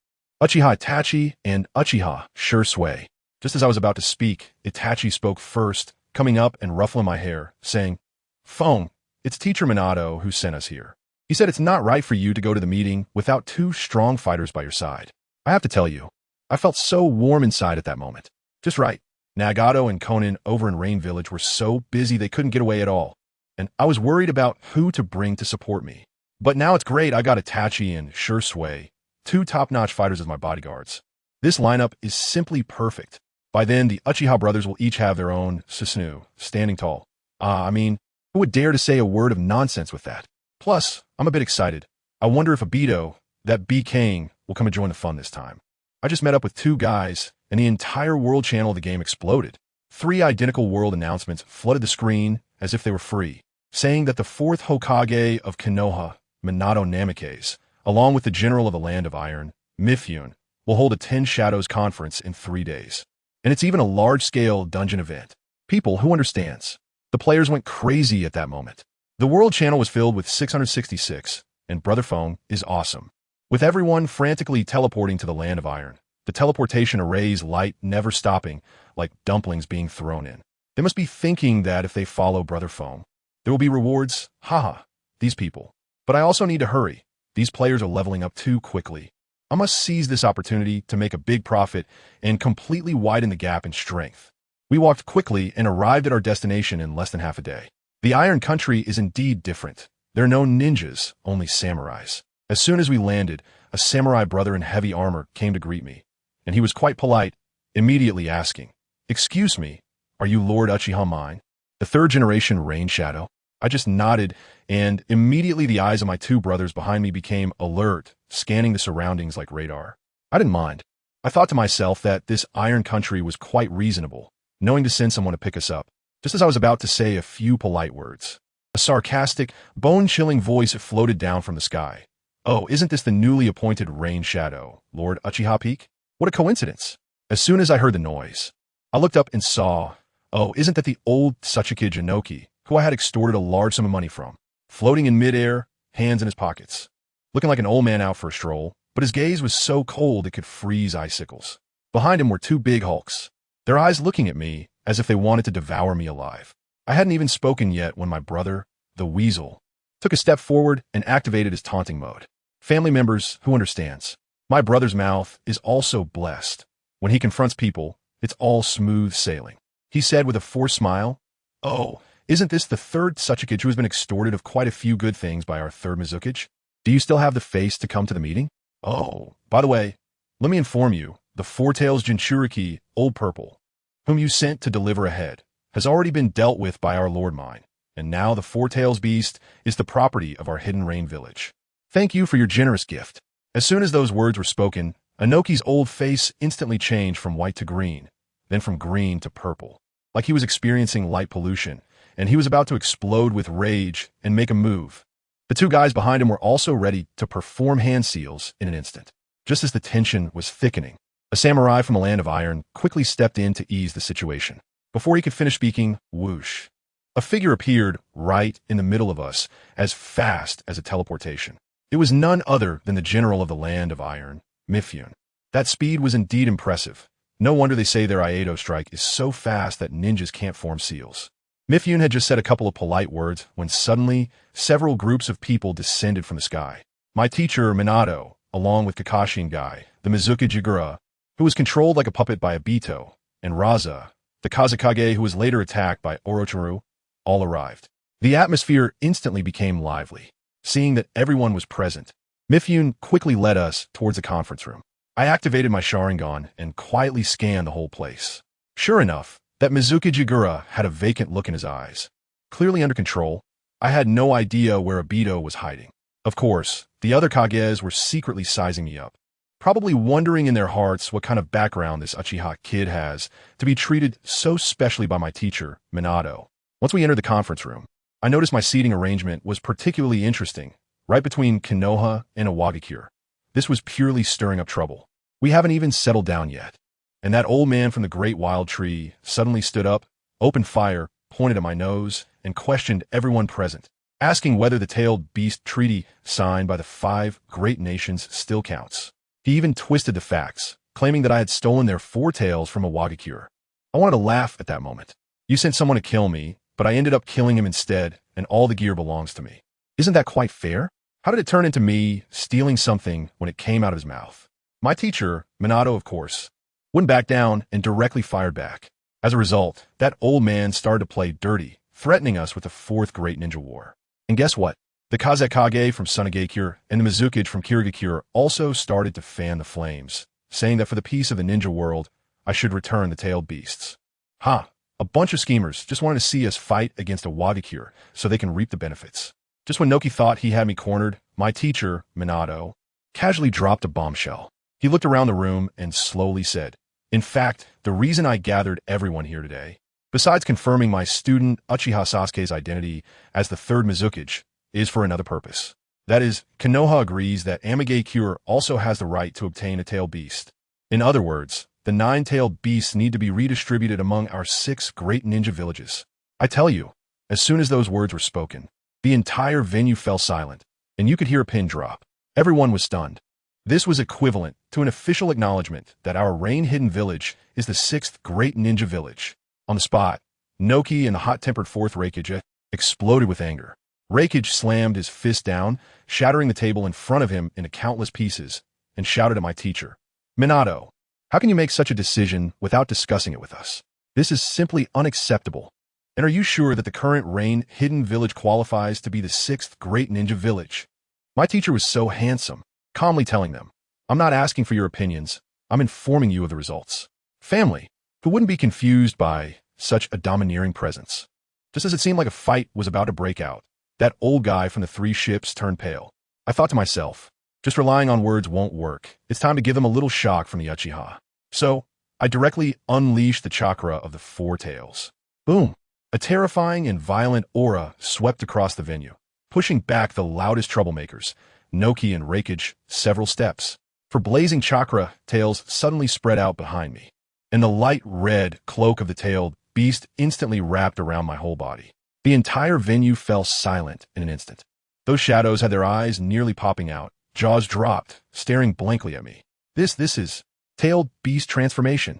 Uchiha Itachi and Uchiha Shursui. Just as I was about to speak, Itachi spoke first, coming up and ruffling my hair, saying, Feng, it's Teacher Minato who sent us here. He said it's not right for you to go to the meeting without 2 strong fighters by your side. I have to tell you, I felt so warm inside at that moment. Just right. Nagato and Conan over in Rain Village were so busy they couldn't get away at all, and I was worried about who to bring to support me. But now it's great I got Itachi and Shursui, 2 top-notch fighters as my bodyguards. This lineup is simply perfect. By then, the Uchiha brothers will each have their own Susanoo, standing tall. Who would dare to say a word of nonsense with that? Plus, I'm a bit excited. I wonder if Obito, that B-King, will come and join the fun this time. I just met up with two guys, and the entire world channel of the game exploded. 3 identical world announcements flooded the screen as if they were free, saying that the 4th Hokage of Konoha, Minato Namikaze, along with the General of the Land of Iron, Mifune, will hold a 10 Shadows conference in 3 days. And it's even a large-scale dungeon event. People who understands. The players went crazy at that moment. The world channel was filled with 666, and Brother Phone is awesome. With everyone frantically teleporting to the Land of Iron, the teleportation arrays light never stopping, like dumplings being thrown in. They must be thinking that if they follow Brother Phone, there will be rewards. Haha, these people. But I also need to hurry. These players are leveling up too quickly. I must seize this opportunity to make a big profit and completely widen the gap in strength. We walked quickly and arrived at our destination in less than half a day. The Iron Country is indeed different. There are no ninjas, only samurais. As soon as we landed, a samurai brother in heavy armor came to greet me, and he was quite polite, immediately asking, "Excuse me, are you Lord Uchiha mine? The 3rd generation Rain Shadow?" I just nodded, and immediately the eyes of my 2 brothers behind me became alert, scanning the surroundings like radar. I didn't mind. I thought to myself that this Iron Country was quite reasonable, knowing to send someone to pick us up, just as I was about to say a few polite words. A sarcastic, bone-chilling voice floated down from the sky. "Oh, isn't this the newly appointed Rain Shadow, Lord Uchiha Peak? What a coincidence." As soon as I heard the noise, I looked up and saw, oh, isn't that the old Sasuke Jinoki, who I had extorted a large sum of money from, floating in midair, hands in his pockets, looking like an old man out for a stroll, but his gaze was so cold it could freeze icicles. Behind him were 2 big hulks, their eyes looking at me as if they wanted to devour me alive. I hadn't even spoken yet when my brother, the Weasel, took a step forward and activated his taunting mode. Family members who understands. My brother's mouth is also blessed. When he confronts people, it's all smooth sailing. He said with a forced smile, "Oh, isn't this the 3rd Sasuke who has been extorted of quite a few good things by our 3rd Mizuki? Do you still have the face to come to the meeting? Oh, by the way, let me inform you, the 4-Tails Jinchuriki, Old Purple, whom you sent to deliver a head, has already been dealt with by our Lord Mine, and now the 4-Tails Beast is the property of our Hidden Rain Village. Thank you for your generous gift." As soon as those words were spoken, Inoki's old face instantly changed from white to green, then from green to purple, like he was experiencing light pollution, and he was about to explode with rage and make a move. The 2 guys behind him were also ready to perform hand seals in an instant. Just as the tension was thickening, a samurai from the Land of Iron quickly stepped in to ease the situation. Before he could finish speaking, whoosh, a figure appeared right in the middle of us as fast as a teleportation. It was none other than the General of the Land of Iron, Mifune. That speed was indeed impressive. No wonder they say their Aido strike is so fast that ninjas can't form seals. Mifune had just said a couple of polite words when suddenly several groups of people descended from the sky. My teacher, Minato, along with Kakashi and Guy, the Mizuki Jigura, who was controlled like a puppet by Obito, and Raza, the Kazekage who was later attacked by Orochimaru, all arrived. The atmosphere instantly became lively. Seeing that everyone was present, Mifune quickly led us towards the conference room. I activated my Sharingan and quietly scanned the whole place. Sure enough, that Mizuki Jigura had a vacant look in his eyes. Clearly under control, I had no idea where Obito was hiding. Of course, the other Kages were secretly sizing me up, probably wondering in their hearts what kind of background this Uchiha kid has to be treated so specially by my teacher, Minato. Once we entered the conference room, I noticed my seating arrangement was particularly interesting, right between Konoha and Iwagakure. This was purely stirring up trouble. We haven't even settled down yet. And that old man from the great wild tree suddenly stood up, opened fire, pointed at my nose, and questioned everyone present, asking whether the tailed beast treaty signed by the 5 great nations still counts. He even twisted the facts, claiming that I had stolen their 4 tails from Iwagakure. I wanted to laugh at that moment. You sent someone to kill me, but I ended up killing him instead, and all the gear belongs to me. Isn't that quite fair? How did it turn into me stealing something when it came out of his mouth? My teacher, Minato, of course, wouldn't back down and directly fired back. As a result, that old man started to play dirty, threatening us with the 4th Great Ninja War. And guess what? The Kazekage from Sunagakure and the Mizuki from Kirigakure also started to fan the flames, saying that for the peace of the ninja world, I should return the tailed beasts. Ha! A bunch of schemers just wanted to see us fight against a Iwagakure so they can reap the benefits. Just when Noki thought he had me cornered, my teacher, Minato, casually dropped a bombshell. He looked around the room and slowly said, "In fact, the reason I gathered everyone here today, besides confirming my student Uchiha Sasuke's identity as the third Mizukage, is for another purpose. That is, Konoha agrees that Amage Cure also has the right to obtain a tailed beast. In other words, the 9 tailed beasts need to be redistributed among our 6 great ninja villages." I tell you, as soon as those words were spoken, the entire venue fell silent, and you could hear a pin drop. Everyone was stunned. This was equivalent to an official acknowledgement that our rain-hidden village is the 6th great ninja village. On the spot, Noki and the hot-tempered 4th Reikage exploded with anger. Reikage slammed his fist down, shattering the table in front of him into countless pieces, and shouted at my teacher, "Minato, how can you make such a decision without discussing it with us? This is simply unacceptable. And are you sure that the current rain-hidden village qualifies to be the 6th great ninja village?" My teacher was so handsome, calmly telling them, "I'm not asking for your opinions, I'm informing you of the results." Family, who wouldn't be confused by such a domineering presence. Just as it seemed like a fight was about to break out, that old guy from the 3 ships turned pale. I thought to myself, just relying on words won't work. It's time to give them a little shock from the Uchiha. So, I directly unleashed the chakra of the 4 tails. Boom! A terrifying and violent aura swept across the venue, pushing back the loudest troublemakers, Noki and Reikage, several steps. For blazing chakra tails suddenly spread out behind me, and the light red cloak of the tailed beast instantly wrapped around my whole body. The entire venue fell silent in an instant. Those shadows had their eyes nearly popping out, jaws dropped, staring blankly at me. This is tailed beast transformation.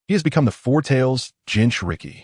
He has become the 4 tails Jinchuriki.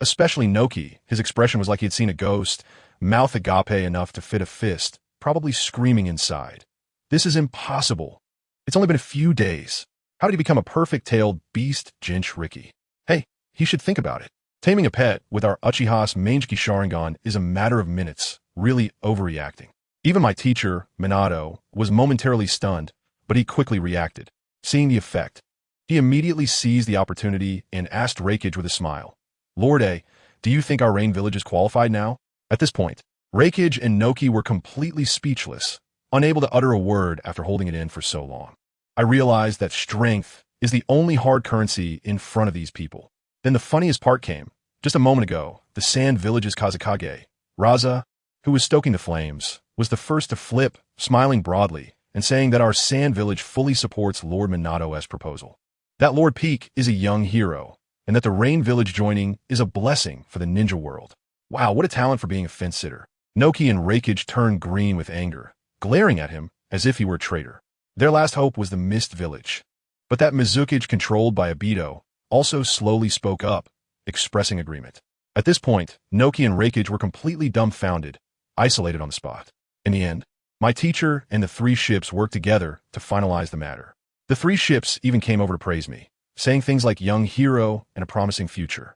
Especially Noki, his expression was like he had seen a ghost, mouth agape enough to fit a fist, probably screaming inside. This is impossible. It's only been a few days. How did he become a perfect-tailed beast Jinchuriki? Hey, he should think about it. Taming a pet with our Uchiha's Mangekyou Sharingan is a matter of minutes, really overreacting. Even my teacher, Minato, was momentarily stunned, but he quickly reacted. Seeing the effect, he immediately seized the opportunity and asked Reikage with a smile, "Lord A, do you think our rain village is qualified now?" At this point, Reikage and Noki were completely speechless, unable to utter a word after holding it in for so long. I realized that strength is the only hard currency in front of these people. Then the funniest part came. Just a moment ago, the Sand Village's Kazekage, Raza, who was stoking the flames, was the first to flip, smiling broadly, and saying that our Sand Village fully supports Lord Minato's proposal. That Lord Peak is a young hero, and that the Rain Village joining is a blessing for the ninja world. Wow, what a talent for being a fence-sitter. Noki and Reikage turned green with anger, glaring at him as if he were a traitor. Their last hope was the Mist Village. But that Mizukage controlled by Obito also slowly spoke up, expressing agreement. At this point, Noki and Reikage were completely dumbfounded, isolated on the spot. In the end, my teacher and the 3 ships worked together to finalize the matter. The 3 ships even came over to praise me, saying things like young hero and a promising future.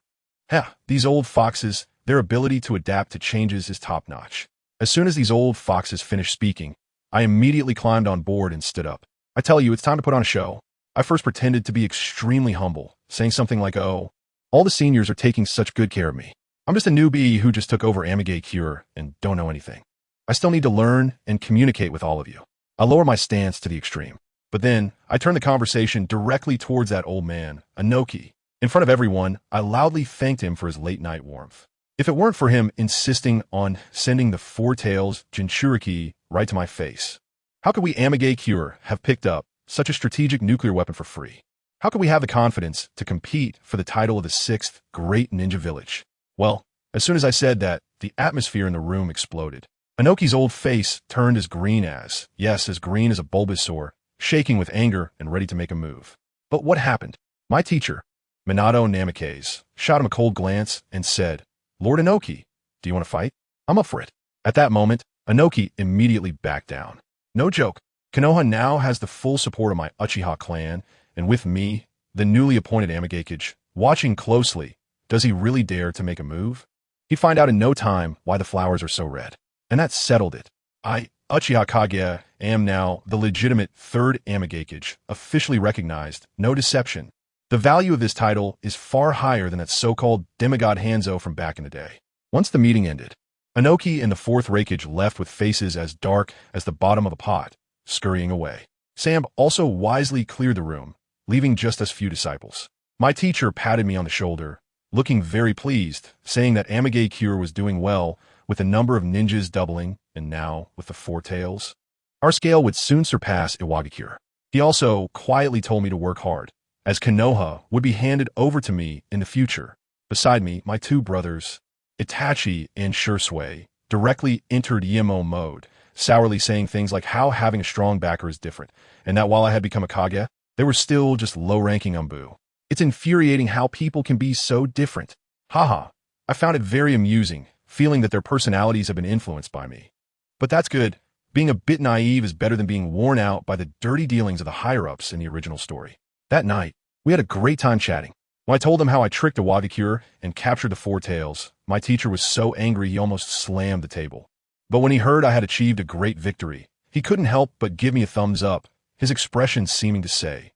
These old foxes, their ability to adapt to changes is top-notch. As soon as these old foxes finished speaking, I immediately climbed on board and stood up. I tell you, it's time to put on a show. I first pretended to be extremely humble, saying something like, "Oh, all the seniors are taking such good care of me. I'm just a newbie who just took over Amage Cure and don't know anything. I still need to learn and communicate with all of you." I lower my stance to the extreme. But then, I turned the conversation directly towards that old man, Noki. In front of everyone, I loudly thanked him for his late-night warmth. If it weren't for him insisting on sending the 4 tails Jinchuriki right to my face, how could we Amage Cure have picked up such a strategic nuclear weapon for free? How could we have the confidence to compete for the title of the 6th Great Ninja Village? Well, as soon as I said that, the atmosphere in the room exploded. Anoki's old face turned as green as green as a Bulbasaur, shaking with anger and ready to make a move. But what happened? My teacher, Minato Namikaze, shot him a cold glance and said, "Lord Inoki, do you want to fight? I'm up for it." At that moment, Inoki immediately backed down. No joke, Konoha now has the full support of my Uchiha clan, and with me, the newly appointed Amagakage, watching closely. Does he really dare to make a move? He'd find out in no time why the flowers are so red. And that settled it. I, Uchiha Kage, am now the legitimate 3rd Amagakage, officially recognized, no deception. The value of this title is far higher than that so-called demigod Hanzo from back in the day. Once the meeting ended, Inoki and the 4th Reikage left with faces as dark as the bottom of a pot, scurrying away. Sam also wisely cleared the room, leaving just us few disciples. My teacher patted me on the shoulder, looking very pleased, saying that Amage Cure was doing well with the number of ninjas doubling, and now with the 4 tails, our scale would soon surpass Iwagakure. He also quietly told me to work hard, as Konoha would be handed over to me in the future. Beside me, my 2 brothers, Itachi and Shursui, directly entered Yemo mode, sourly saying things like how having a strong backer is different, and that while I had become a Kage, they were still just low-ranking Umbu. It's infuriating how people can be so different. Haha, I found it very amusing, feeling that their personalities have been influenced by me. But that's good. Being a bit naive is better than being worn out by the dirty dealings of the higher-ups in the original story. That night, we had a great time chatting. When I told him how I tricked Iwagakure and captured the 4 tails, my teacher was so angry he almost slammed the table. But when he heard I had achieved a great victory, he couldn't help but give me a thumbs up, his expression seeming to say,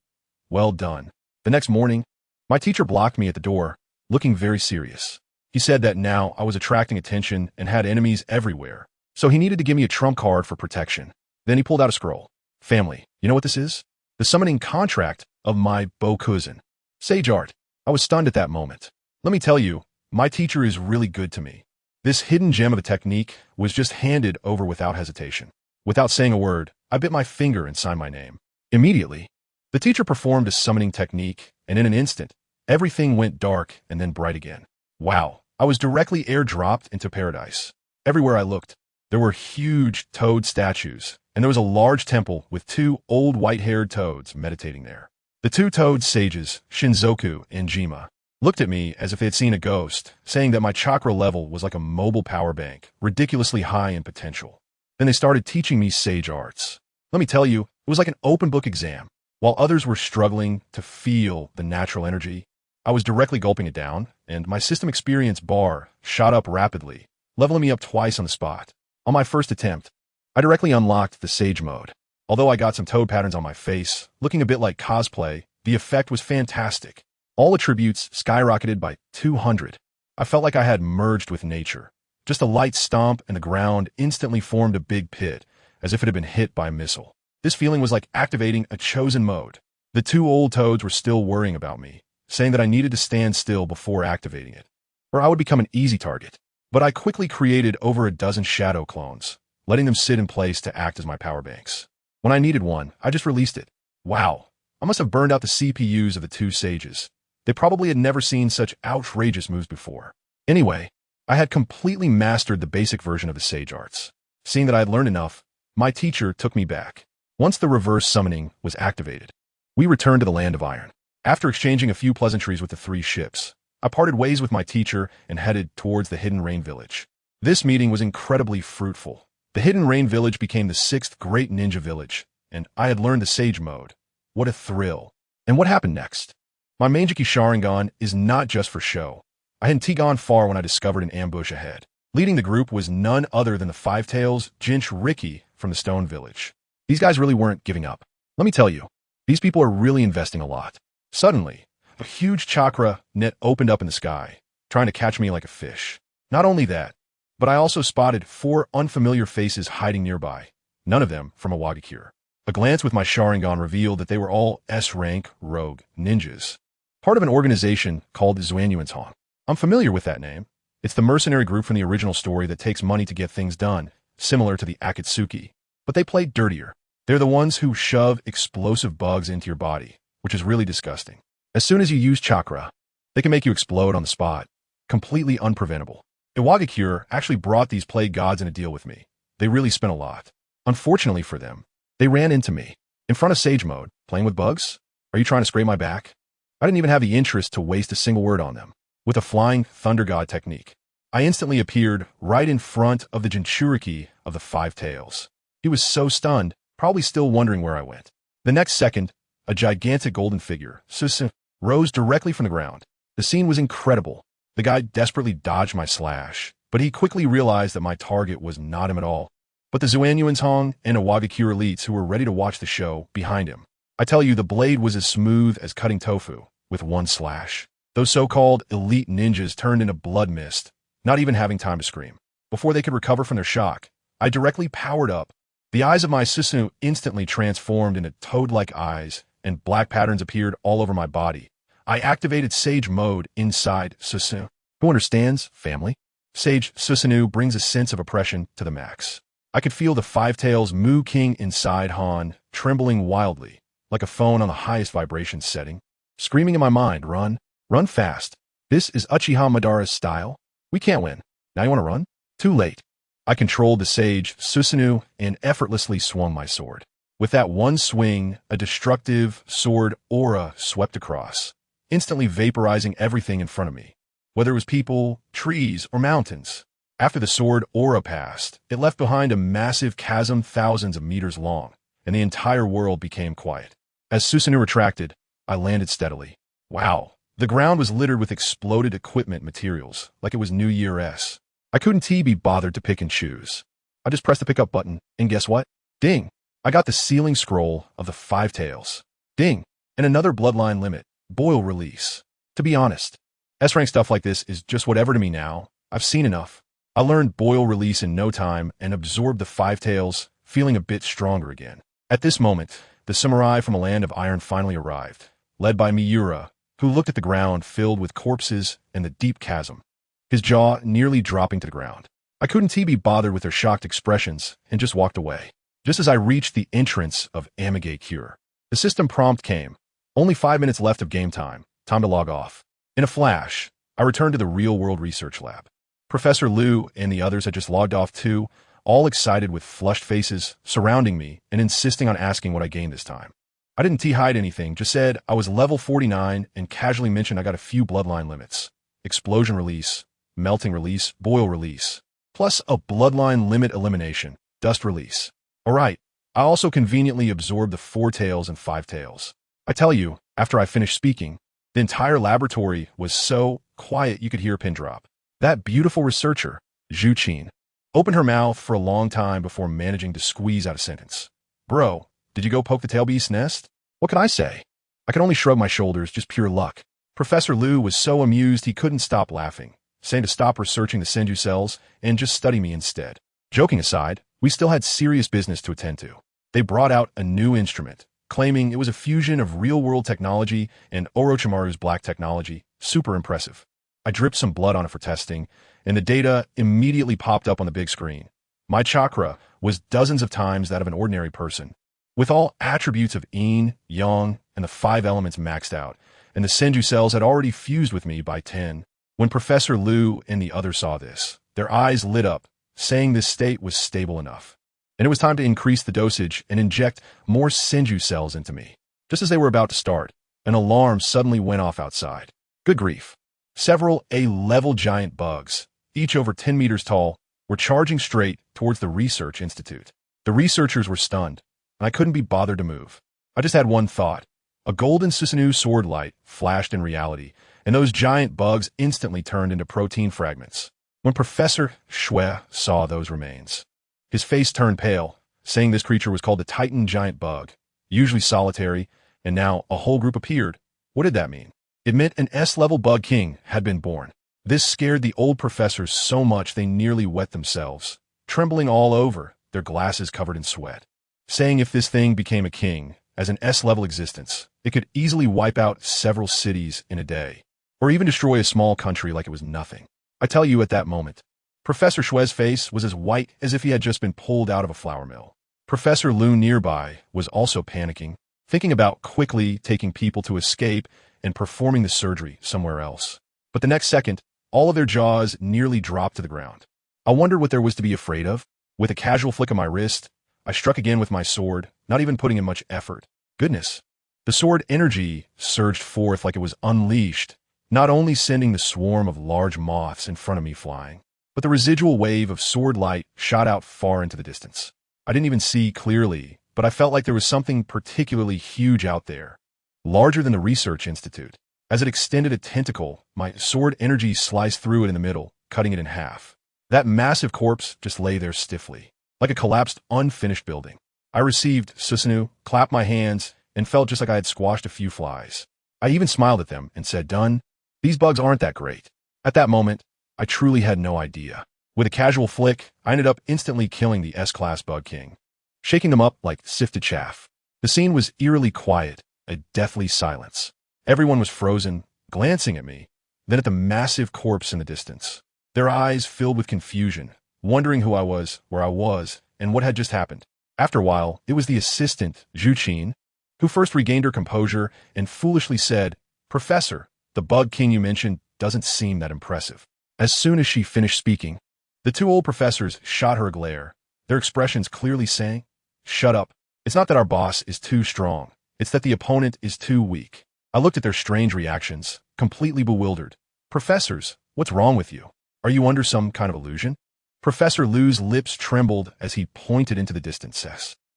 "Well done." The next morning, my teacher blocked me at the door, looking very serious. He said that now I was attracting attention and had enemies everywhere, so he needed to give me a trump card for protection. Then he pulled out a scroll. Family, you know what this is? The summoning contract of my Bokuzen. Sage art. I was stunned at that moment. Let me tell you, my teacher is really good to me. This hidden gem of a technique was just handed over without hesitation. Without saying a word, I bit my finger and signed my name. Immediately, the teacher performed a summoning technique, and in an instant, everything went dark and then bright again. Wow, I was directly airdropped into paradise. Everywhere I looked, there were huge toad statues, and there was a large temple with 2 old white-haired toads meditating there. The 2 toad sages, Shinzoku and Jima, looked at me as if they had seen a ghost, saying that my chakra level was like a mobile power bank, ridiculously high in potential. Then they started teaching me sage arts. Let me tell you, it was like an open book exam. While others were struggling to feel the natural energy, I was directly gulping it down, and my system experience bar shot up rapidly, leveling me up twice on the spot. On my first attempt, I directly unlocked the sage mode. Although I got some toad patterns on my face, looking a bit like cosplay, the effect was fantastic. All attributes skyrocketed by 200. I felt like I had merged with nature. Just a light stomp and the ground instantly formed a big pit, as if it had been hit by a missile. This feeling was like activating a chosen mode. The 2 old toads were still worrying about me, saying that I needed to stand still before activating it, or I would become an easy target. But I quickly created over a dozen shadow clones, letting them sit in place to act as my power banks. When I needed one, I just released it. Wow, I must have burned out the CPUs of the 2 sages. They probably had never seen such outrageous moves before. Anyway, I had completely mastered the basic version of the sage arts. Seeing that I had learned enough, my teacher took me back. Once the reverse summoning was activated, we returned to the Land of Iron. After exchanging a few pleasantries with the 3 ships, I parted ways with my teacher and headed towards the Hidden Rain Village. This meeting was incredibly fruitful. The Hidden Rain Village became the 6th great ninja village, and I had learned the Sage mode. What a thrill. And what happened next? My Mangeki Sharingan is not just for show. I hadn't gone far when I discovered an ambush ahead. Leading the group was none other than the 5 tails Jinchuriki from the Stone Village. These guys really weren't giving up. Let me tell you, these people are really investing a lot. Suddenly, a huge chakra net opened up in the sky, trying to catch me like a fish. Not only that, but I also spotted 4 unfamiliar faces hiding nearby, none of them from Iwagakure. A glance with my Sharingan revealed that they were all S-rank rogue ninjas, part of an organization called the Zuanyuanzhong. I'm familiar with that name. It's the mercenary group from the original story that takes money to get things done, similar to the Akatsuki. But they play dirtier. They're the ones who shove explosive bugs into your body, which is really disgusting. As soon as you use chakra, they can make you explode on the spot, completely unpreventable. Iwagakure actually brought these plague gods in a deal with me. They really spent a lot. Unfortunately for them, they ran into me, in front of Sage Mode, playing with bugs? Are you trying to scrape my back? I didn't even have the interest to waste a single word on them. With a flying thunder god technique, I instantly appeared right in front of the Jinchuriki of the 5 tails. He was so stunned, probably still wondering where I went. The next second, a gigantic golden figure, Sasuke, rose directly from the ground. The scene was incredible. The guy desperately dodged my slash, but he quickly realized that my target was not him at all, but the Zuanyuanzhong and Iwagakure elites who were ready to watch the show behind him. I tell you, the blade was as smooth as cutting tofu, with one slash. Those so-called elite ninjas turned into blood mist, not even having time to scream. Before they could recover from their shock, I directly powered up The eyes of my Susanoo instantly transformed into toad-like eyes, and black patterns appeared all over my body. I activated Sage mode inside Susanoo. Who understands? Family. Sage Susanoo brings a sense of oppression to the max. I could feel the Five Tails Moo King inside Han trembling wildly, like a phone on the highest vibration setting. Screaming in my mind, run, run fast. This is Uchiha Madara's style. We can't win. Now you want to run? Too late. I controlled the Sage Susanoo and effortlessly swung my sword. With that one swing, a destructive sword aura swept across, instantly vaporizing everything in front of me, whether it was people, trees, or mountains. After the sword aura passed, it left behind a massive chasm thousands of meters long, and the entire world became quiet. As Susanoo retracted, I landed steadily. Wow, the ground was littered with exploded equipment materials, like it was New Year's. I couldn't be bothered to pick and choose. I just pressed the pickup button, and guess what? Ding! I got the sealing scroll of the Five Tails. Ding! And another bloodline limit, boil release. To be honest, S-rank stuff like this is just whatever to me now. I've seen enough. I learned boil release in no time and absorbed the Five Tails, feeling a bit stronger again. At this moment, the samurai from a land of iron finally arrived, led by Miura, who looked at the ground filled with corpses and the deep chasm, his jaw nearly dropping to the ground. I couldn't be bothered with their shocked expressions and just walked away. Just as I reached the entrance of Amigay Cure, the system prompt came. Only 5 minutes left of game time. Time to log off. In a flash, I returned to the real-world research lab. Professor Liu and the others had just logged off too, all excited with flushed faces, surrounding me and insisting on asking what I gained this time. I didn't hide anything, just said I was level 49 and casually mentioned I got a few bloodline limits. Explosion release, melting release, boil release, plus a bloodline limit elimination, dust release. Alright, I also conveniently absorbed the Four Tails and Five Tails. I tell you, after I finished speaking, the entire laboratory was so quiet you could hear a pin drop. That beautiful researcher, Zhu Qin, opened her mouth for a long time before managing to squeeze out a sentence. Bro, did you go poke the tail beast's nest? What can I say? I could only shrug my shoulders, just pure luck. Professor Liu was so amused he couldn't stop laughing, saying to stop researching the Senju cells and just study me instead. Joking aside, we still had serious business to attend to. They brought out a new instrument, claiming it was a fusion of real-world technology and Orochimaru's black technology. Super impressive. I dripped some blood on it for testing, and the data immediately popped up on the big screen. My chakra was dozens of times that of an ordinary person, with all attributes of yin, yang, and the 5 elements maxed out, and the Senju cells had already fused with me by 10. When Professor Liu and the others saw this, their eyes lit up, saying this state was stable enough. And it was time to increase the dosage and inject more Senju cells into me. Just as they were about to start, an alarm suddenly went off outside. Good grief. Several A-level giant bugs, each over 10 meters tall, were charging straight towards the research institute. The researchers were stunned, and I couldn't be bothered to move. I just had one thought. A golden Susanoo sword light flashed in reality, and those giant bugs instantly turned into protein fragments. When Professor Shui saw those remains, his face turned pale, saying this creature was called the Titan giant bug, usually solitary, and now a whole group appeared. What did that mean? It meant an S-level bug king had been born. This scared the old professors so much they nearly wet themselves, trembling all over, their glasses covered in sweat, saying if this thing became a king, as an S-level existence, it could easily wipe out several cities in a day, or even destroy a small country like it was nothing. I tell you, at that moment, Professor Shui's face was as white as if he had just been pulled out of a flour mill. Professor Liu nearby was also panicking, thinking about quickly taking people to escape and performing the surgery somewhere else. But the next second, all of their jaws nearly dropped to the ground. I wondered what there was to be afraid of. With a casual flick of my wrist, I struck again with my sword, not even putting in much effort. Goodness. The sword energy surged forth like it was unleashed, not only sending the swarm of large moths in front of me flying, but the residual wave of sword light shot out far into the distance. I didn't even see clearly, but I felt like there was something particularly huge out there, larger than the research institute. As it extended a tentacle, my sword energy sliced through it in the middle, cutting it in half. That massive corpse just lay there stiffly, like a collapsed, unfinished building. I received Susanoo, clapped my hands, and felt just like I had squashed a few flies. I even smiled at them and said, "Done. These bugs aren't that great." At that moment, I truly had no idea. With a casual flick, I ended up instantly killing the S-Class Bug King. shaking them up like sifted chaff. The scene was eerily quiet, a deathly silence. Everyone was frozen, glancing at me, then at the massive corpse in the distance. Their eyes filled with confusion, wondering who I was, where I was, and what had just happened. After a while, it was the assistant, Zhu, who first regained her composure and foolishly said, "Professor, the bug king you mentioned doesn't seem that impressive." As soon as she finished speaking, the two old professors shot her a glare, their expressions clearly saying, "Shut up. It's not that our boss is too strong. It's that the opponent is too weak." I looked at their strange reactions, completely bewildered. "Professors, what's wrong with you? Are you under some kind of illusion?" Professor Lu's lips trembled as he pointed into the distance.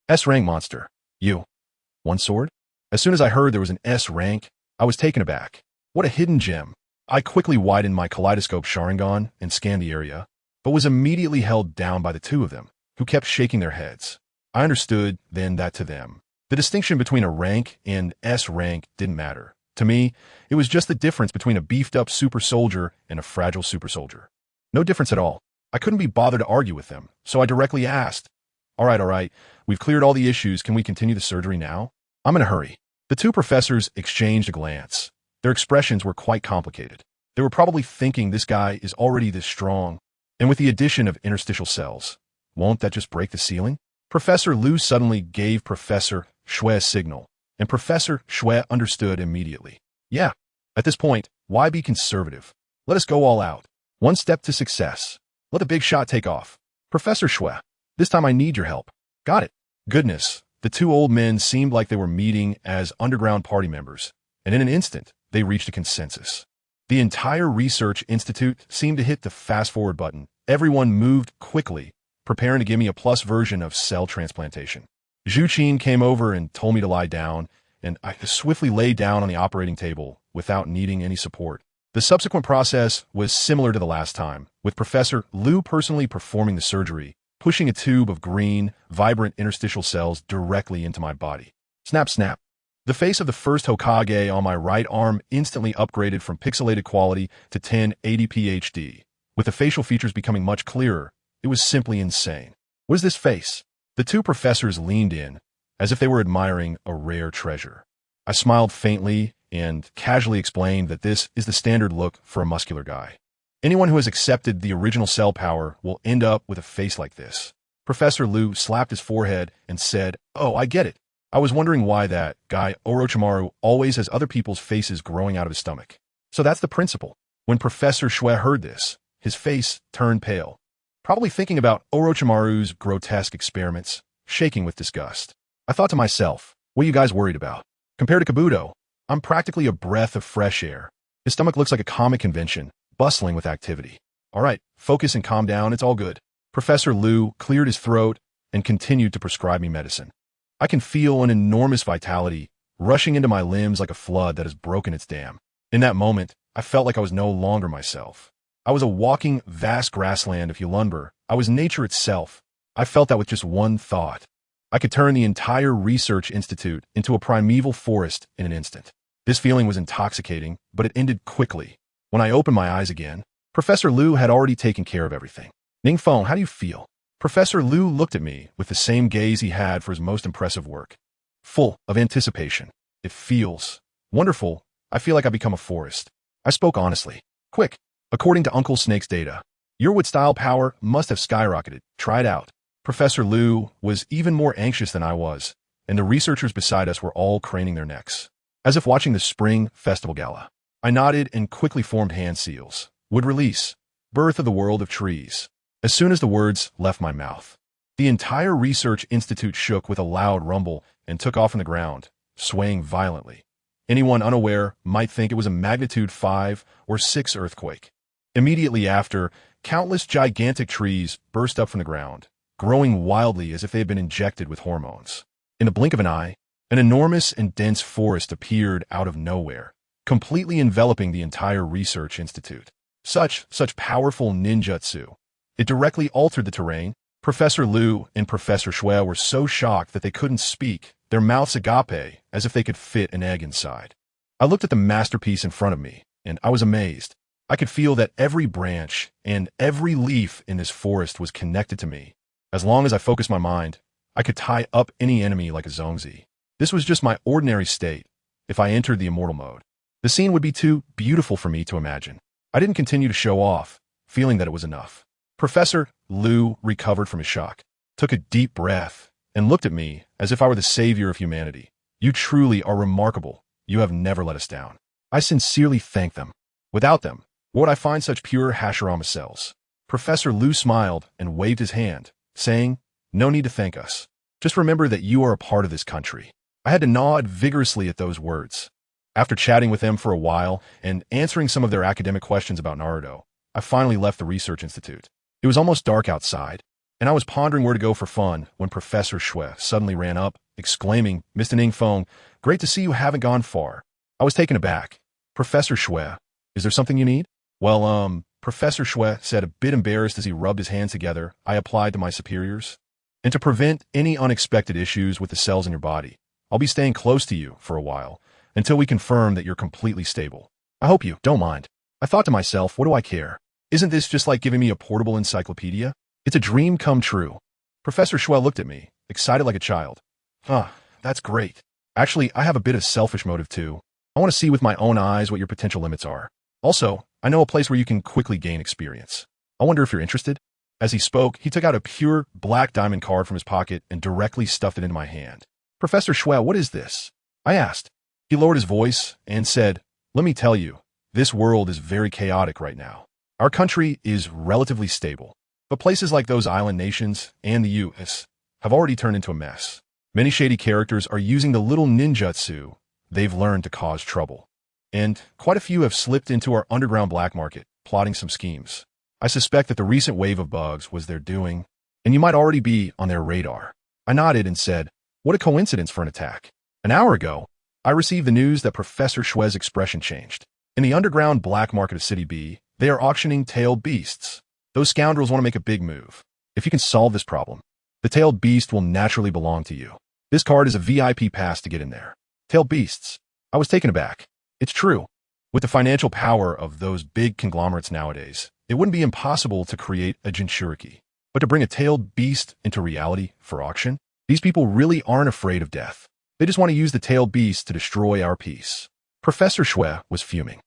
S-rank monster. You. One sword? As soon as I heard there was an S rank, I was taken aback. What a hidden gem. I quickly widened my kaleidoscope Sharingan and scanned the area, but was immediately held down by the two of them, who kept shaking their heads. I understood then that to them, the distinction between a rank and S rank didn't matter. To me, it was just the difference between a beefed-up super soldier and a fragile super soldier. No difference at all. I couldn't be bothered to argue with them, so I directly asked, all right, we've cleared all the issues, can we continue the surgery now? I'm in a hurry." The two professors exchanged a glance. Their expressions were quite complicated. They were probably thinking this guy is already this strong, and with the addition of interstitial cells, won't that just break the ceiling? Professor Lu suddenly gave Professor Shui a signal, and Professor Shui understood immediately. Yeah, at this point, why be conservative? Let us go all out. One step to success. Let the big shot take off. Professor Shui, this time I need your help. Got it. Goodness, the two old men seemed like they were meeting as underground party members, and in an instant, they reached a consensus. The entire research institute seemed to hit the fast-forward button. Everyone moved quickly, preparing to give me a plus version of cell transplantation. Zhu came over and told me to lie down, and I swiftly lay down on the operating table without needing any support. The subsequent process was similar to the last time, with Professor Lu personally performing the surgery, pushing a tube of green, vibrant interstitial cells directly into my body. Snap, snap. The face of the first Hokage on my right arm instantly upgraded from pixelated quality to 1080p HD, with the facial features becoming much clearer. It was simply insane. What is this face? The two professors leaned in, as if they were admiring a rare treasure. I smiled faintly and casually explained that this is the standard look for a muscular guy. Anyone who has accepted the original cell power will end up with a face like this. Professor Lu slapped his forehead and said, "Oh, I get it. I was wondering why that guy Orochimaru always has other people's faces growing out of his stomach. So that's the principle." When Professor Shui heard this, his face turned pale, probably thinking about Orochimaru's grotesque experiments, shaking with disgust. I thought to myself, what are you guys worried about? Compared to Kabuto, I'm practically a breath of fresh air. His stomach looks like a comic convention, bustling with activity. All right, focus and calm down, it's all good. Professor Lu cleared his throat and continued to prescribe me medicine. I can feel an enormous vitality rushing into my limbs like a flood that has broken its dam. In that moment, I felt like I was no longer myself. I was a walking, vast grassland of Hulunber. I was nature itself. I felt that with just one thought. I could turn the entire research institute into a primeval forest in an instant. This feeling was intoxicating, but it ended quickly. When I opened my eyes again, Professor Lu had already taken care of everything. "NingFeng, how do you feel?" Professor Lu looked at me with the same gaze he had for his most impressive work. Full of anticipation. "It feels wonderful. I feel like I've become a forest." I spoke honestly. "Quick, according to Uncle Snake's data, your wood-style power must have skyrocketed. Try it out." Professor Lu was even more anxious than I was, and the researchers beside us were all craning their necks, as if watching the spring festival gala. I nodded and quickly formed hand seals. Would release. Birth of the world of trees. As soon as the words left my mouth, the entire research institute shook with a loud rumble and took off on the ground, swaying violently. Anyone unaware might think it was a magnitude 5 or 6 earthquake. Immediately after, countless gigantic trees burst up from the ground, growing wildly as if they had been injected with hormones. In the blink of an eye, an enormous and dense forest appeared out of nowhere, completely enveloping the entire research institute. Such powerful ninjutsu. It directly altered the terrain. Professor Lu and Professor Shui were so shocked that they couldn't speak, their mouths agape, as if they could fit an egg inside. I looked at the masterpiece in front of me, and I was amazed. I could feel that every branch and every leaf in this forest was connected to me. As long as I focused my mind, I could tie up any enemy like a zongzi. This was just my ordinary state if I entered the immortal mode. The scene would be too beautiful for me to imagine. I didn't continue to show off, feeling that it was enough. Professor Liu recovered from his shock, took a deep breath, and looked at me as if I were the savior of humanity. You truly are remarkable. You have never let us down. I sincerely thank them. Without them, where would I find such pure Hashirama cells? Professor Liu smiled and waved his hand, saying, no need to thank us. Just remember that you are a part of this country. I had to nod vigorously at those words. After chatting with them for a while and answering some of their academic questions about Naruto, I finally left the research institute. It was almost dark outside, and I was pondering where to go for fun when Professor Shui suddenly ran up, exclaiming, Mr. NingFeng, great to see you haven't gone far. I was taken aback. Professor Shui, is there something you need? Well, Professor Shui said, a bit embarrassed as he rubbed his hands together. I applied to my superiors. And to prevent any unexpected issues with the cells in your body, I'll be staying close to you for a while, until we confirm that you're completely stable. I hope you don't mind. I thought to myself, what do I care? Isn't this just like giving me a portable encyclopedia? It's a dream come true. Professor Shui looked at me, excited like a child. That's great. Actually, I have a bit of selfish motive too. I want to see with my own eyes what your potential limits are. Also, I know a place where you can quickly gain experience. I wonder if you're interested? As he spoke, he took out a pure black diamond card from his pocket and directly stuffed it into my hand. Professor Shui, what is this? I asked. He lowered his voice and said, let me tell you, this world is very chaotic right now. Our country is relatively stable, but places like those island nations and the U.S. have already turned into a mess. Many shady characters are using the little ninjutsu they've learned to cause trouble. And quite a few have slipped into our underground black market, plotting some schemes. I suspect that the recent wave of bugs was their doing, and you might already be on their radar. I nodded and said, what a coincidence for an attack. An hour ago, I received the news that Professor Shui's expression changed. In the underground black market of City B, they are auctioning tailed beasts. Those scoundrels want to make a big move. If you can solve this problem, the tailed beast will naturally belong to you. This card is a VIP pass to get in there. Tailed beasts. I was taken aback. It's true. With the financial power of those big conglomerates nowadays, it wouldn't be impossible to create a Jinchuriki. But to bring a tailed beast into reality for auction, these people really aren't afraid of death. They just want to use the tailed beast to destroy our peace. Professor Shui was fuming.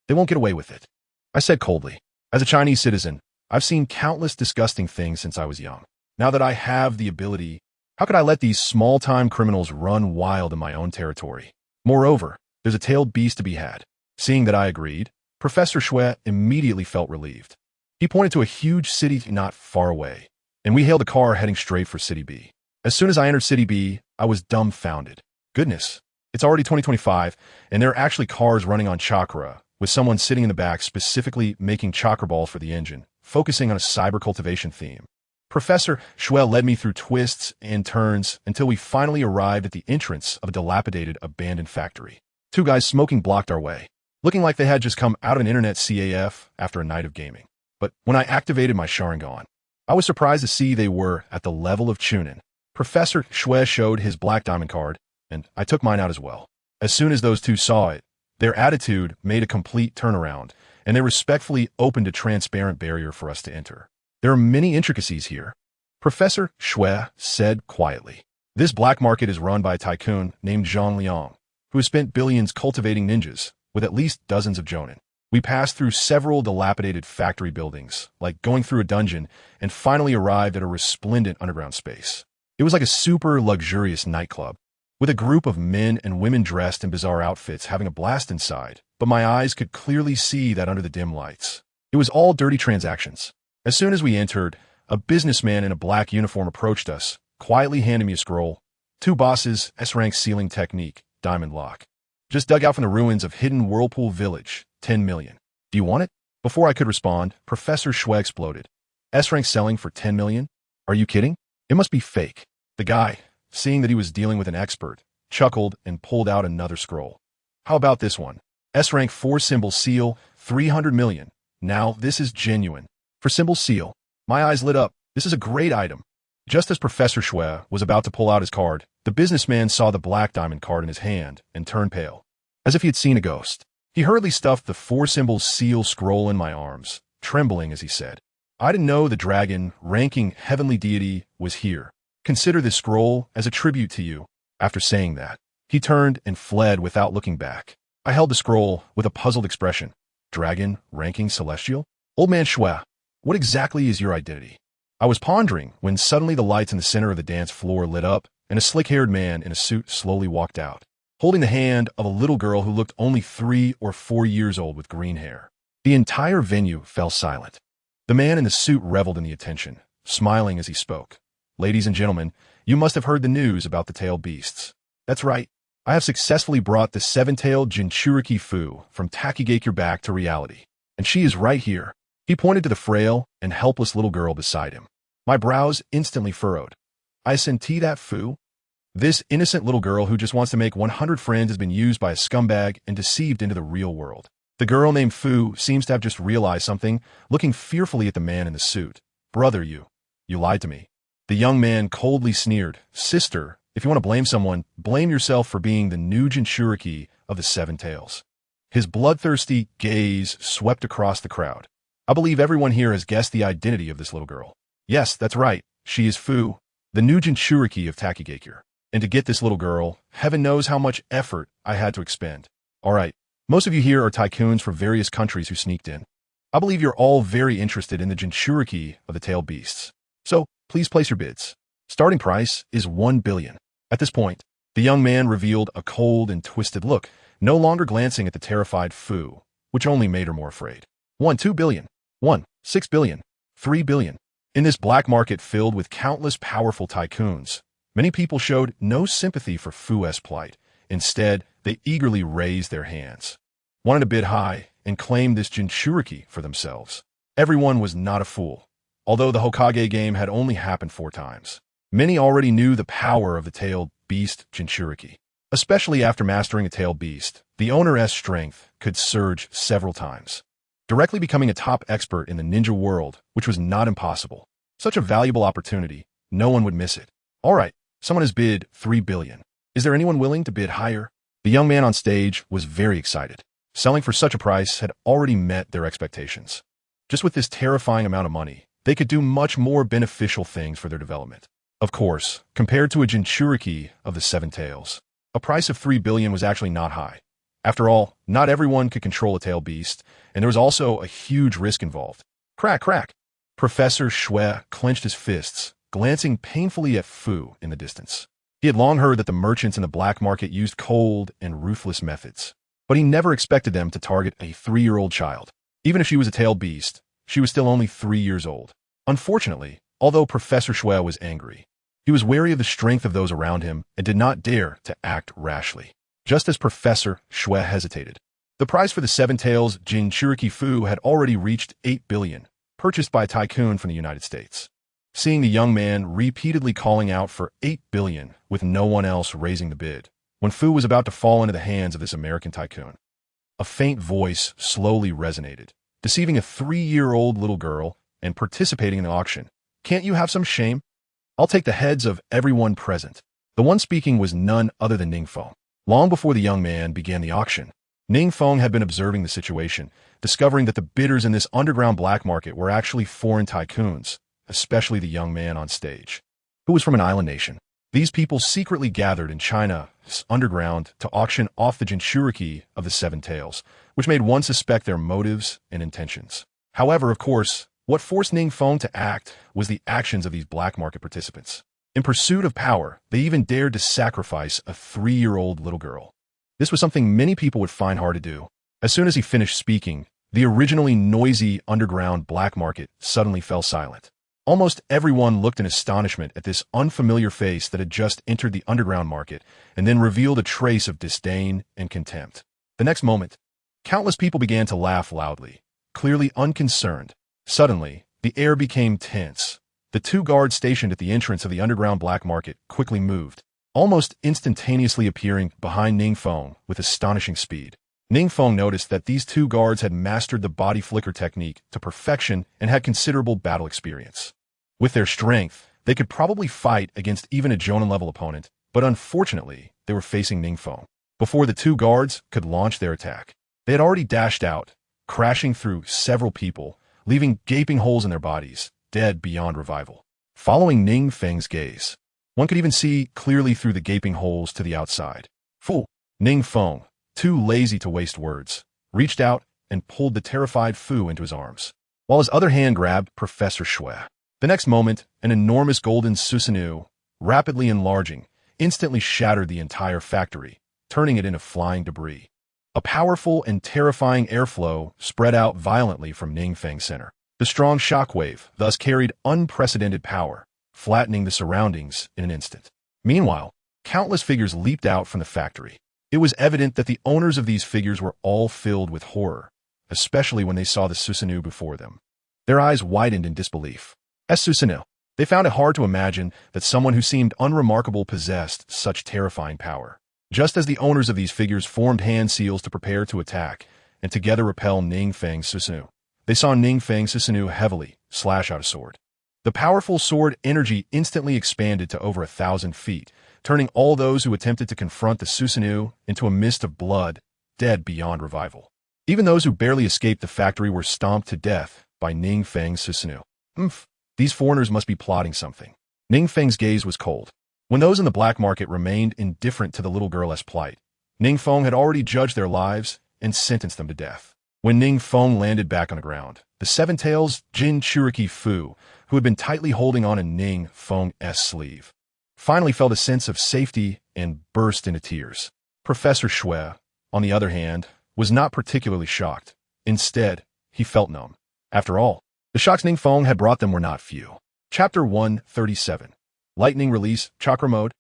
They won't get away with it. I said coldly, as a Chinese citizen, I've seen countless disgusting things since I was young. Now that I have the ability, how could I let these small-time criminals run wild in my own territory? Moreover, there's a tailed beast to be had. Seeing that I agreed, Professor Shui immediately felt relieved. He pointed to a huge city not far away, and we hailed a car heading straight for City B. As soon as I entered City B, I was dumbfounded. Goodness, it's already 2025, and there are actually cars running on chakra, with someone sitting in the back specifically making chakra balls for the engine, focusing on a cyber cultivation theme. Professor Shui led me through twists and turns until we finally arrived at the entrance of a dilapidated, abandoned factory. Two guys smoking blocked our way, looking like they had just come out of an internet CAF after a night of gaming. But when I activated my Sharingan, I was surprised to see they were at the level of Chunin. Professor Shui showed his black diamond card, and I took mine out as well. As soon as those two saw it, their attitude made a complete turnaround, and they respectfully opened a transparent barrier for us to enter. There are many intricacies here, Professor Shui said quietly. This black market is run by a tycoon named Zhang Liang, who has spent billions cultivating ninjas, with at least dozens of jonin. We passed through several dilapidated factory buildings, like going through a dungeon, and finally arrived at a resplendent underground space. It was like a super luxurious nightclub, with a group of men and women dressed in bizarre outfits having a blast inside, but my eyes could clearly see that under the dim lights. It was all dirty transactions. As soon as we entered, a businessman in a black uniform approached us, quietly handing me a scroll. 2 bosses, S-rank sealing technique, diamond lock. Just dug out from the ruins of hidden Whirlpool Village, 10 million. Do you want it? Before I could respond, Professor Shui exploded. S-rank selling for 10 million? Are you kidding? It must be fake. The guy, seeing that he was dealing with an expert, chuckled and pulled out another scroll. How about this one? S-rank 4-symbol seal, 300 million. Now, this is genuine. For symbol seal, my eyes lit up. This is a great item. Just as Professor Shui was about to pull out his card, the businessman saw the black diamond card in his hand and turned pale, as if he had seen a ghost. He hurriedly stuffed the 4-symbol seal scroll in my arms, trembling as he said, I didn't know the dragon, ranking heavenly deity, was here. Consider this scroll as a tribute to you." After saying that, he turned and fled without looking back. I held the scroll with a puzzled expression. Dragon, ranking celestial? Old man Shui, what exactly is your identity? I was pondering when suddenly the lights in the center of the dance floor lit up and a slick-haired man in a suit slowly walked out, holding the hand of a little girl who looked only 3 or 4 years old with green hair. The entire venue fell silent. The man in the suit reveled in the attention, smiling as he spoke. "Ladies and gentlemen, you must have heard the news about the tailed beasts. That's right. I have successfully brought the 7-tailed Jinchuriki Fu from Takigakure back to reality. And she is right here." He pointed to the frail and helpless little girl beside him. My brows instantly furrowed. "I senti that Fu? This innocent little girl who just wants to make 100 friends has been used by a scumbag and deceived into the real world." The girl named Fu seems to have just realized something, looking fearfully at the man in the suit. "Brother, you lied to me." The young man coldly sneered. "Sister, if you want to blame someone, blame yourself for being the new Jinchuriki of the 7 Tails." His bloodthirsty gaze swept across the crowd. "I believe everyone here has guessed the identity of this little girl. Yes, that's right. She is Fu, the new Jinchuriki of Takigakure. And to get this little girl, heaven knows how much effort I had to expend. All right, most of you here are tycoons from various countries who sneaked in. I believe you're all very interested in the Jinchuriki of the tailed beasts. So, please place your bids. Starting price is 1 billion. At this point, the young man revealed a cold and twisted look, no longer glancing at the terrified Fu, which only made her more afraid. 2 billion. 6 billion. 3 billion. In this black market filled with countless powerful tycoons, many people showed no sympathy for Fu's plight. Instead, they eagerly raised their hands, wanted to bid high, and claim this Jinchuriki for themselves. Everyone was not a fool. Although the Hokage game had only happened 4 times, many already knew the power of the tailed beast Jinchuriki. Especially after mastering a tailed beast, the owner's strength could surge several times, directly becoming a top expert in the ninja world, which was not impossible. Such a valuable opportunity, no one would miss it. All right, someone has bid 3 billion. Is there anyone willing to bid higher? The young man on stage was very excited. Selling for such a price had already met their expectations. Just with this terrifying amount of money, they could do much more beneficial things for their development. Of course, compared to a Jinchuriki of the 7 Tails, a price of 3 billion was actually not high. After all, not everyone could control a tailed beast, and there was also a huge risk involved. Crack, crack. Professor Shui clenched his fists, glancing painfully at Fu in the distance. He had long heard that the merchants in the black market used cold and ruthless methods, but he never expected them to target a 3-year-old child. Even if she was a tailed beast, she was still only 3 years old. Unfortunately, although Professor Shui was angry, he was wary of the strength of those around him and did not dare to act rashly. Just as Professor Shui hesitated, the price for the 7 Tails Jinchuriki Fu had already reached 8 billion, purchased by a tycoon from the United States. Seeing the young man repeatedly calling out for 8 billion with no one else raising the bid, when Fu was about to fall into the hands of this American tycoon, a faint voice slowly resonated, deceiving a 3-year-old little girl and participating in the auction. "Can't you have some shame? I'll take the heads of everyone present." The one speaking was none other than NingFeng. Long before the young man began the auction, NingFeng had been observing the situation, discovering that the bidders in this underground black market were actually foreign tycoons, especially the young man on stage, who was from an island nation. These people secretly gathered in China's underground to auction off the Jinchuriki of the 7 Tails, which made one suspect their motives and intentions. However, of course, what forced NingFeng to act was the actions of these black market participants. In pursuit of power, they even dared to sacrifice a 3-year-old little girl. This was something many people would find hard to do. As soon as he finished speaking, the originally noisy underground black market suddenly fell silent. Almost everyone looked in astonishment at this unfamiliar face that had just entered the underground market and then revealed a trace of disdain and contempt. The next moment, countless people began to laugh loudly, clearly unconcerned. Suddenly, the air became tense. The 2 guards stationed at the entrance of the underground black market quickly moved, almost instantaneously appearing behind NingFeng with astonishing speed. NingFeng noticed that these 2 guards had mastered the body flicker technique to perfection and had considerable battle experience. With their strength, they could probably fight against even a Jonin-level opponent, but unfortunately, they were facing NingFeng. Before the 2 guards could launch their attack, they had already dashed out, crashing through several people, leaving gaping holes in their bodies, dead beyond revival. Following NingFeng's gaze, One could even see clearly through the gaping holes to the outside. Fool! NingFeng, too lazy to waste words, reached out and pulled the terrified Fu into his arms, while his other hand grabbed Professor Shui. The next moment, an enormous golden Susanoo, rapidly enlarging, instantly shattered the entire factory, turning it into flying debris. A powerful and terrifying airflow spread out violently from NingFeng's center. The strong shockwave thus carried unprecedented power, flattening the surroundings in an instant. Meanwhile, countless figures leaped out from the factory. It was evident that the owners of these figures were all filled with horror, especially when they saw the Susanoo before them. Their eyes widened in disbelief. As Susanoo, they found it hard to imagine that someone who seemed unremarkable possessed such terrifying power. Just as the owners of these figures formed hand seals to prepare to attack and together repel NingFeng's Susanoo, they saw NingFeng's Susanoo heavily slash out a sword. The powerful sword energy instantly expanded to over 1,000 feet, turning all those who attempted to confront the Susanoo into a mist of blood, dead beyond revival. Even those who barely escaped the factory were stomped to death by NingFeng's Susanoo. These foreigners must be plotting something. NingFeng's gaze was cold. When those in the black market remained indifferent to the little girl's plight, NingFeng had already judged their lives and sentenced them to death. When NingFeng landed back on the ground, the Seven Tails Jinchuriki Fu, who had been tightly holding on to NingFeng's sleeve, finally felt a sense of safety and burst into tears. Professor Shui, on the other hand, was not particularly shocked. Instead, he felt numb. After all, the shocks NingFeng had brought them were not few. Chapter 137. Lightning Release Chakra Mode.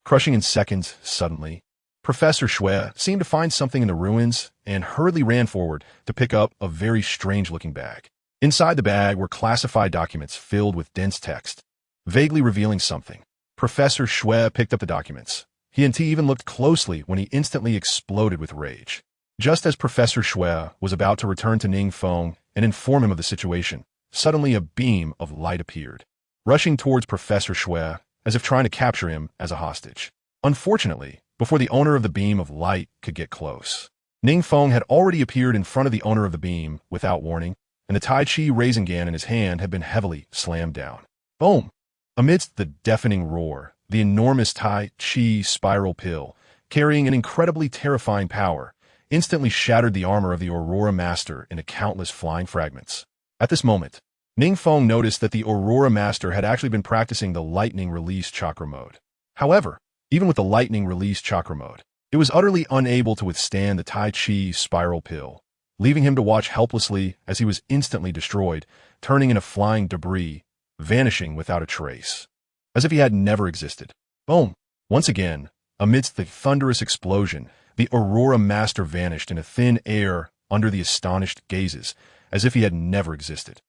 Crushing in seconds, suddenly, Professor Shui seemed to find something in the ruins and hurriedly ran forward to pick up a very strange-looking bag. Inside the bag were classified documents filled with dense text, vaguely revealing something. Professor Shui picked up the documents. He even looked closely when he instantly exploded with rage. Just as Professor Shui was about to return to NingFeng and inform him of the situation, suddenly a beam of light appeared, rushing towards Professor Shui as if trying to capture him as a hostage. Unfortunately, before the owner of the beam of light could get close, NingFeng had already appeared in front of the owner of the beam without warning, and the Tai Chi Rasengan in his hand had been heavily slammed down. Boom! Amidst the deafening roar, the enormous Tai Chi spiral pill, carrying an incredibly terrifying power, instantly shattered the armor of the Aurora Master into countless flying fragments. At this moment, NingFeng noticed that the Aurora Master had actually been practicing the Lightning Release Chakra Mode. However, even with the Lightning Release Chakra Mode, it was utterly unable to withstand the Tai Chi spiral pill, leaving him to watch helplessly as he was instantly destroyed, turning into flying debris, vanishing without a trace, as if he had never existed. Boom! Once again, amidst the thunderous explosion, the Aurora Master vanished into thin air under the astonished gazes, as if he had never existed.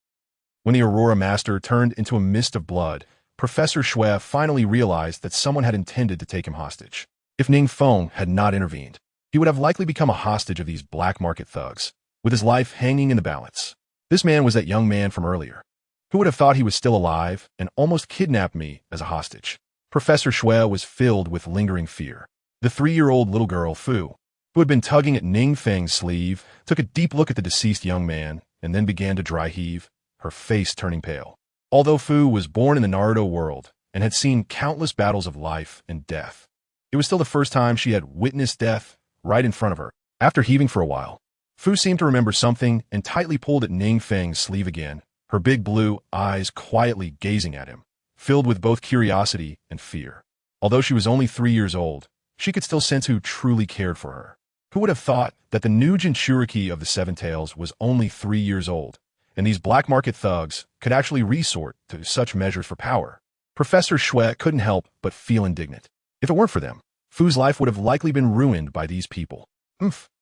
When the Aurora Master turned into a mist of blood, Professor Shui finally realized that someone had intended to take him hostage. If NingFeng had not intervened, he would have likely become a hostage of these black market thugs, with his life hanging in the balance. This man was that young man from earlier. Who would have thought he was still alive and almost kidnapped me as a hostage? Professor Shui was filled with lingering fear. The 3-year-old little girl, Fu, who had been tugging at NingFeng's sleeve, took a deep look at the deceased young man and then began to dry heave, her face turning pale. Although Fu was born in the Naruto world and had seen countless battles of life and death, it was still the first time she had witnessed death right in front of her. After heaving for a while, Fu seemed to remember something and tightly pulled at NingFeng's sleeve again, her big blue eyes quietly gazing at him, filled with both curiosity and fear. Although she was only 3 years old, she could still sense who truly cared for her. Who would have thought that the new Jinchuriki of the Seven Tails was only 3 years old, and these black market thugs could actually resort to such measures for power? Professor Shui couldn't help but feel indignant. If it weren't for them, Fu's life would have likely been ruined by these people.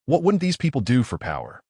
What wouldn't these people do for power?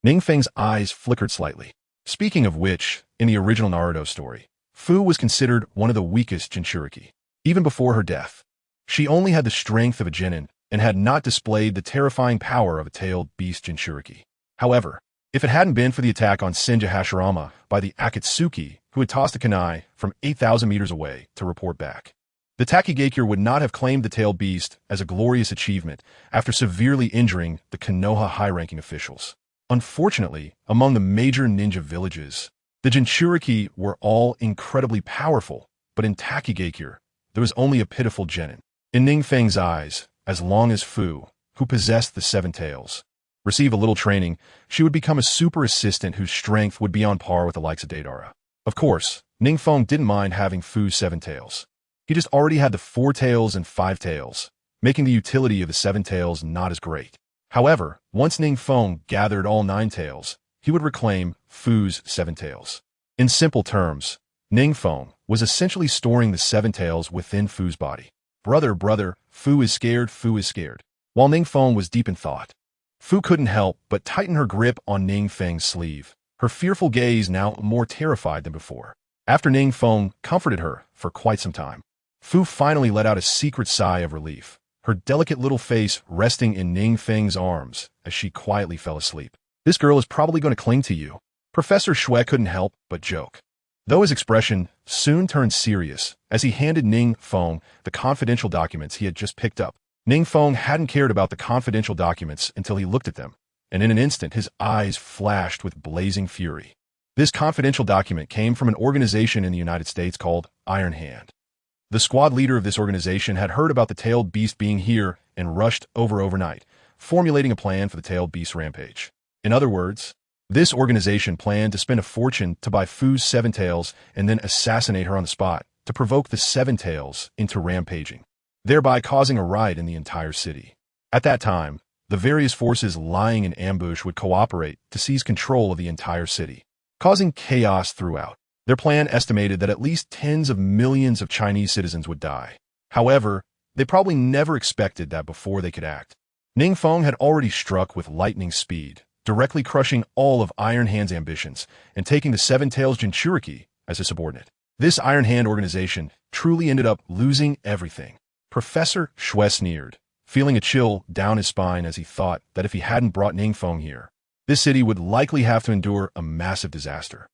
NingFeng's eyes flickered slightly. Speaking of which, in the original Naruto story, Fu was considered one of the weakest Jinchuriki. Even before her death, she only had the strength of a genin and had not displayed the terrifying power of a tailed beast Jinchuriki. However, if it hadn't been for the attack on Senja Hashirama by the Akatsuki, who had tossed a kunai from 8,000 meters away to report back, the Takigakure would not have claimed the tailed beast as a glorious achievement after severely injuring the Konoha high-ranking officials. Unfortunately, among the major ninja villages, the Jinchuriki were all incredibly powerful, but in Takigakure, the there was only a pitiful genin. In NingFeng's eyes, as long as Fu, who possessed the seven tails, receive a little training, she would become a super assistant whose strength would be on par with the likes of Deidara. Of course, NingFeng didn't mind having Fu's seven tails. He just already had the 4 tails and 5 tails, making the utility of the 7 tails not as great. However, once NingFeng gathered all 9 tails, he would reclaim Fu's 7 tails. In simple terms, NingFeng was essentially storing the 7 tails within Fu's body. Brother, Fu is scared, Fu is scared. While NingFeng was deep in thought, Fu couldn't help but tighten her grip on NingFeng's sleeve, her fearful gaze now more terrified than before. After NingFeng comforted her for quite some time, Fu finally let out a secret sigh of relief, her delicate little face resting in NingFeng's arms as she quietly fell asleep. This girl is probably going to cling to you. Professor Shui couldn't help but joke, though his expression soon turned serious as he handed NingFeng the confidential documents he had just picked up. NingFeng hadn't cared about the confidential documents until he looked at them, and in an instant his eyes flashed with blazing fury. This confidential document came from an organization in the United States called Iron Hand. The squad leader of this organization had heard about the tailed beast being here and rushed over overnight, formulating a plan for the tailed beast rampage. In other words, this organization planned to spend a fortune to buy Fu's 7 tails and then assassinate her on the spot to provoke the 7 tails into rampaging, thereby causing a riot in the entire city. At that time, the various forces lying in ambush would cooperate to seize control of the entire city, causing chaos throughout. Their plan estimated that at least tens of millions of Chinese citizens would die. However, they probably never expected that before they could act. NingFeng had already struck with lightning speed, directly crushing all of Iron Hand's ambitions and taking the 7 tails Jinchuriki as a subordinate. This Iron Hand organization truly ended up losing everything. Professor Shui sneered, feeling a chill down his spine as he thought that if he hadn't brought NingFeng here, this city would likely have to endure a massive disaster.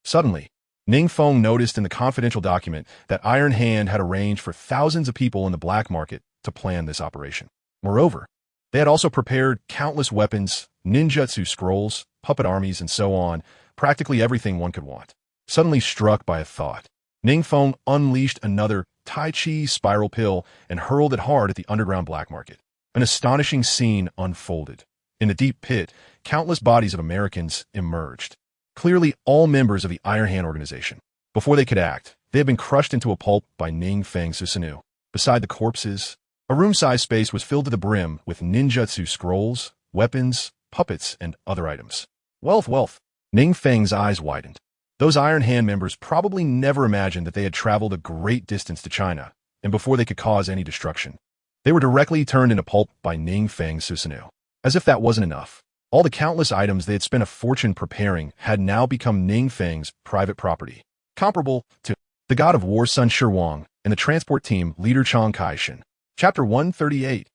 Suddenly, NingFeng noticed in the confidential document that Iron Hand had arranged for thousands of people in the black market to plan this operation. Moreover, they had also prepared countless weapons, ninjutsu scrolls, puppet armies, and so on, practically everything one could want. Suddenly struck by a thought, NingFeng unleashed another Tai Chi spiral pill and hurled it hard at the underground black market. An astonishing scene unfolded. In the deep pit, countless bodies of Americans emerged. Clearly all members of the Iron Hand organization. Before they could act, they had been crushed into a pulp by NingFeng Susanoo. Beside the corpses, a room-sized space was filled to the brim with ninjutsu scrolls, weapons, puppets, and other items. Wealth. NingFeng's eyes widened. Those Iron Hand members probably never imagined that they had traveled a great distance to China, and before they could cause any destruction, they were directly turned into pulp by NingFeng Susanoo. As if that wasn't enough, all the countless items they had spent a fortune preparing had now become NingFeng's private property, comparable to the god of war Sun Shirwang and the transport team leader Chang Kai-shin. Chapter 138.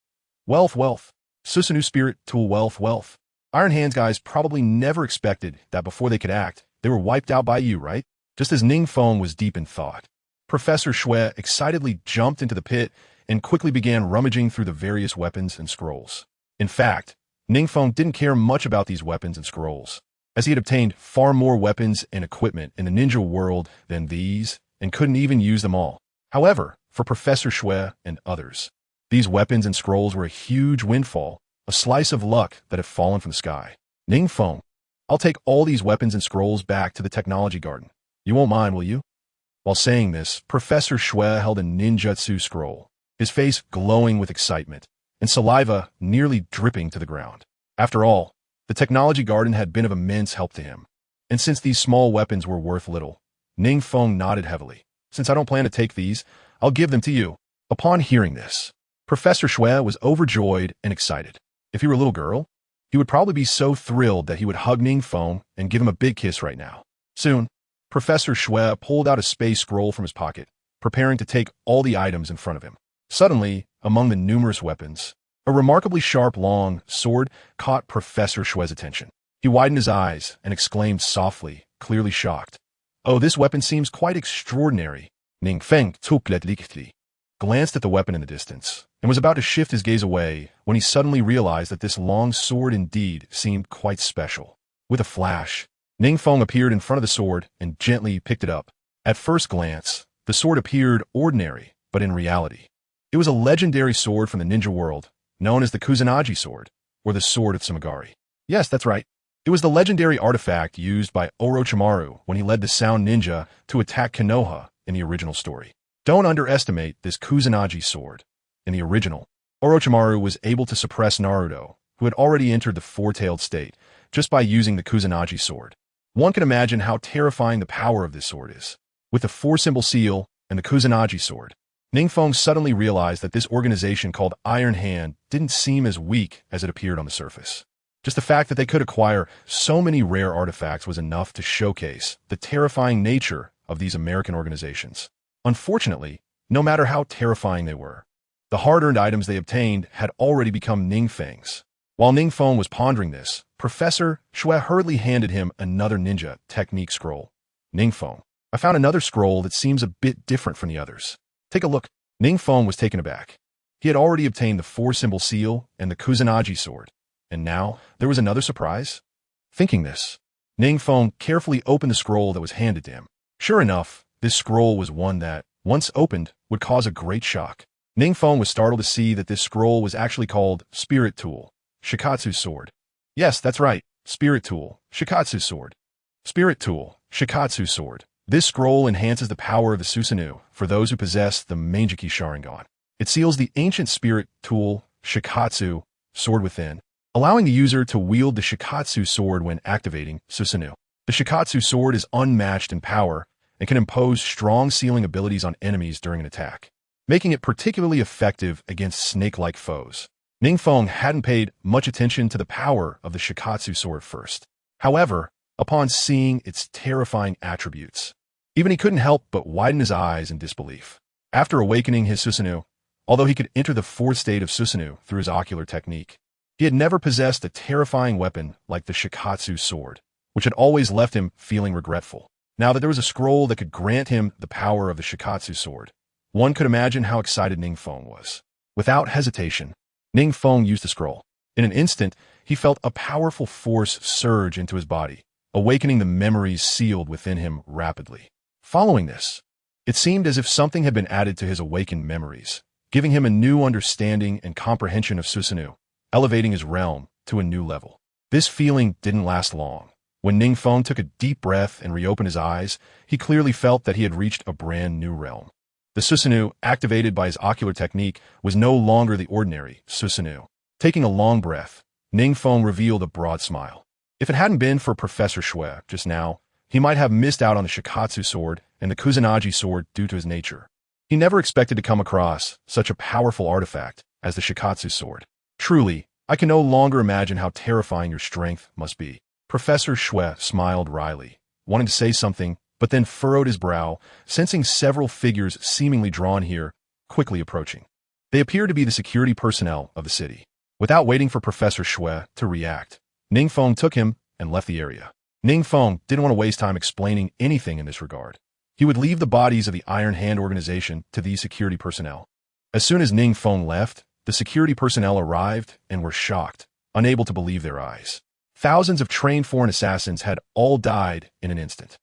Wealth. Susanoo spirit tool wealth. Iron Hand's guys probably never expected that before they could act, they were wiped out by you, right? Just as NingFeng was deep in thought, Professor Shui excitedly jumped into the pit and quickly began rummaging through the various weapons and scrolls. In fact, NingFeng didn't care much about these weapons and scrolls, as he had obtained far more weapons and equipment in the ninja world than these, and couldn't even use them all. However, for Professor Shui and others, these weapons and scrolls were a huge windfall, a slice of luck that had fallen from the sky. NingFeng, I'll take all these weapons and scrolls back to the technology garden. You won't mind, will you? While saying this, Professor Shui held a ninjutsu scroll, his face glowing with excitement, and saliva nearly dripping to the ground. After all, the technology garden had been of immense help to him, and since these small weapons were worth little, NingFeng nodded heavily. Since I don't plan to take these, I'll give them to you. Upon hearing this, Professor Shui was overjoyed and excited. If he were a little girl, he would probably be so thrilled that he would hug NingFeng and give him a big kiss right now. Soon, Professor Shui pulled out a space scroll from his pocket, preparing to take all the items in front of him. Suddenly, among the numerous weapons, a remarkably sharp long sword caught Professor Shui's attention. He widened his eyes and exclaimed softly, clearly shocked. Oh, this weapon seems quite extraordinary. NingFeng glanced at the weapon in the distance and was about to shift his gaze away when he suddenly realized that this long sword indeed seemed quite special. With a flash, NingFeng appeared in front of the sword and gently picked it up. At first glance, the sword appeared ordinary, but in reality, it was a legendary sword from the ninja world, known as the Kusanagi sword, or the Sword of Sumigari. Yes, that's right. It was the legendary artifact used by Orochimaru when he led the Sound Ninja to attack Konoha in the original story. Don't underestimate this Kusanagi sword. In the original, Orochimaru was able to suppress Naruto, who had already entered the four-tailed state, just by using the Kusanagi sword. One can imagine how terrifying the power of this sword is. With the four-symbol seal and the Kusanagi sword, NingFeng suddenly realized that this organization called Iron Hand didn't seem as weak as it appeared on the surface. Just the fact that they could acquire so many rare artifacts was enough to showcase the terrifying nature of these American organizations. Unfortunately, no matter how terrifying they were, the hard-earned items they obtained had already become NingFeng's. While NingFeng was pondering this, Professor Shui hurriedly handed him another ninja technique scroll. NingFeng, I found another scroll that seems a bit different from the others. Take a look. NingFeng was taken aback. He had already obtained the four-symbol seal and the Kusanagi sword, and now there was another surprise. Thinking this, NingFeng carefully opened the scroll that was handed to him. Sure enough, this scroll was one that, once opened, would cause a great shock. NingFeng was startled to see that this scroll was actually called Spirit Tool, Shikatsu Sword. Yes, that's right, Spirit Tool, Shikatsu Sword. Spirit Tool, Shikatsu Sword. This scroll enhances the power of the Susanoo for those who possess the Mangeki Sharingan. It seals the ancient Spirit Tool, Shikatsu, sword within, allowing the user to wield the Shikatsu sword when activating Susanoo. The Shikatsu sword is unmatched in power and can impose strong sealing abilities on enemies during an attack, making it particularly effective against snake-like foes. NingFeng hadn't paid much attention to the power of the Shikatsu sword first. However, upon seeing its terrifying attributes, even he couldn't help but widen his eyes in disbelief. After awakening his Susanoo, although he could enter the fourth state of Susanoo through his ocular technique, he had never possessed a terrifying weapon like the Shikatsu sword, which had always left him feeling regretful. Now that there was a scroll that could grant him the power of the Shikatsu sword, one could imagine how excited NingFeng was. Without hesitation, NingFeng used the scroll. In an instant, he felt a powerful force surge into his body, awakening the memories sealed within him rapidly. Following this, it seemed as if something had been added to his awakened memories, giving him a new understanding and comprehension of Susanoo, elevating his realm to a new level. This feeling didn't last long. When NingFeng took a deep breath and reopened his eyes, he clearly felt that he had reached a brand new realm. The Susanoo, activated by his ocular technique, was no longer the ordinary Susanoo. Taking a long breath, NingFeng revealed a broad smile. If it hadn't been for Professor Shui just now, he might have missed out on the Shikatsu sword and the Kusanagi sword due to his nature. He never expected to come across such a powerful artifact as the Shikatsu sword. Truly, I can no longer imagine how terrifying your strength must be. Professor Shui smiled wryly, wanting to say something, but then furrowed his brow, sensing several figures seemingly drawn here, quickly approaching. They appeared to be the security personnel of the city. Without waiting for Professor Shui to react, NingFeng took him and left the area. NingFeng didn't want to waste time explaining anything in this regard. He would leave the bodies of the Iron Hand organization to these security personnel. As soon as NingFeng left, the security personnel arrived and were shocked, unable to believe their eyes. Thousands of trained foreign assassins had all died in an instant.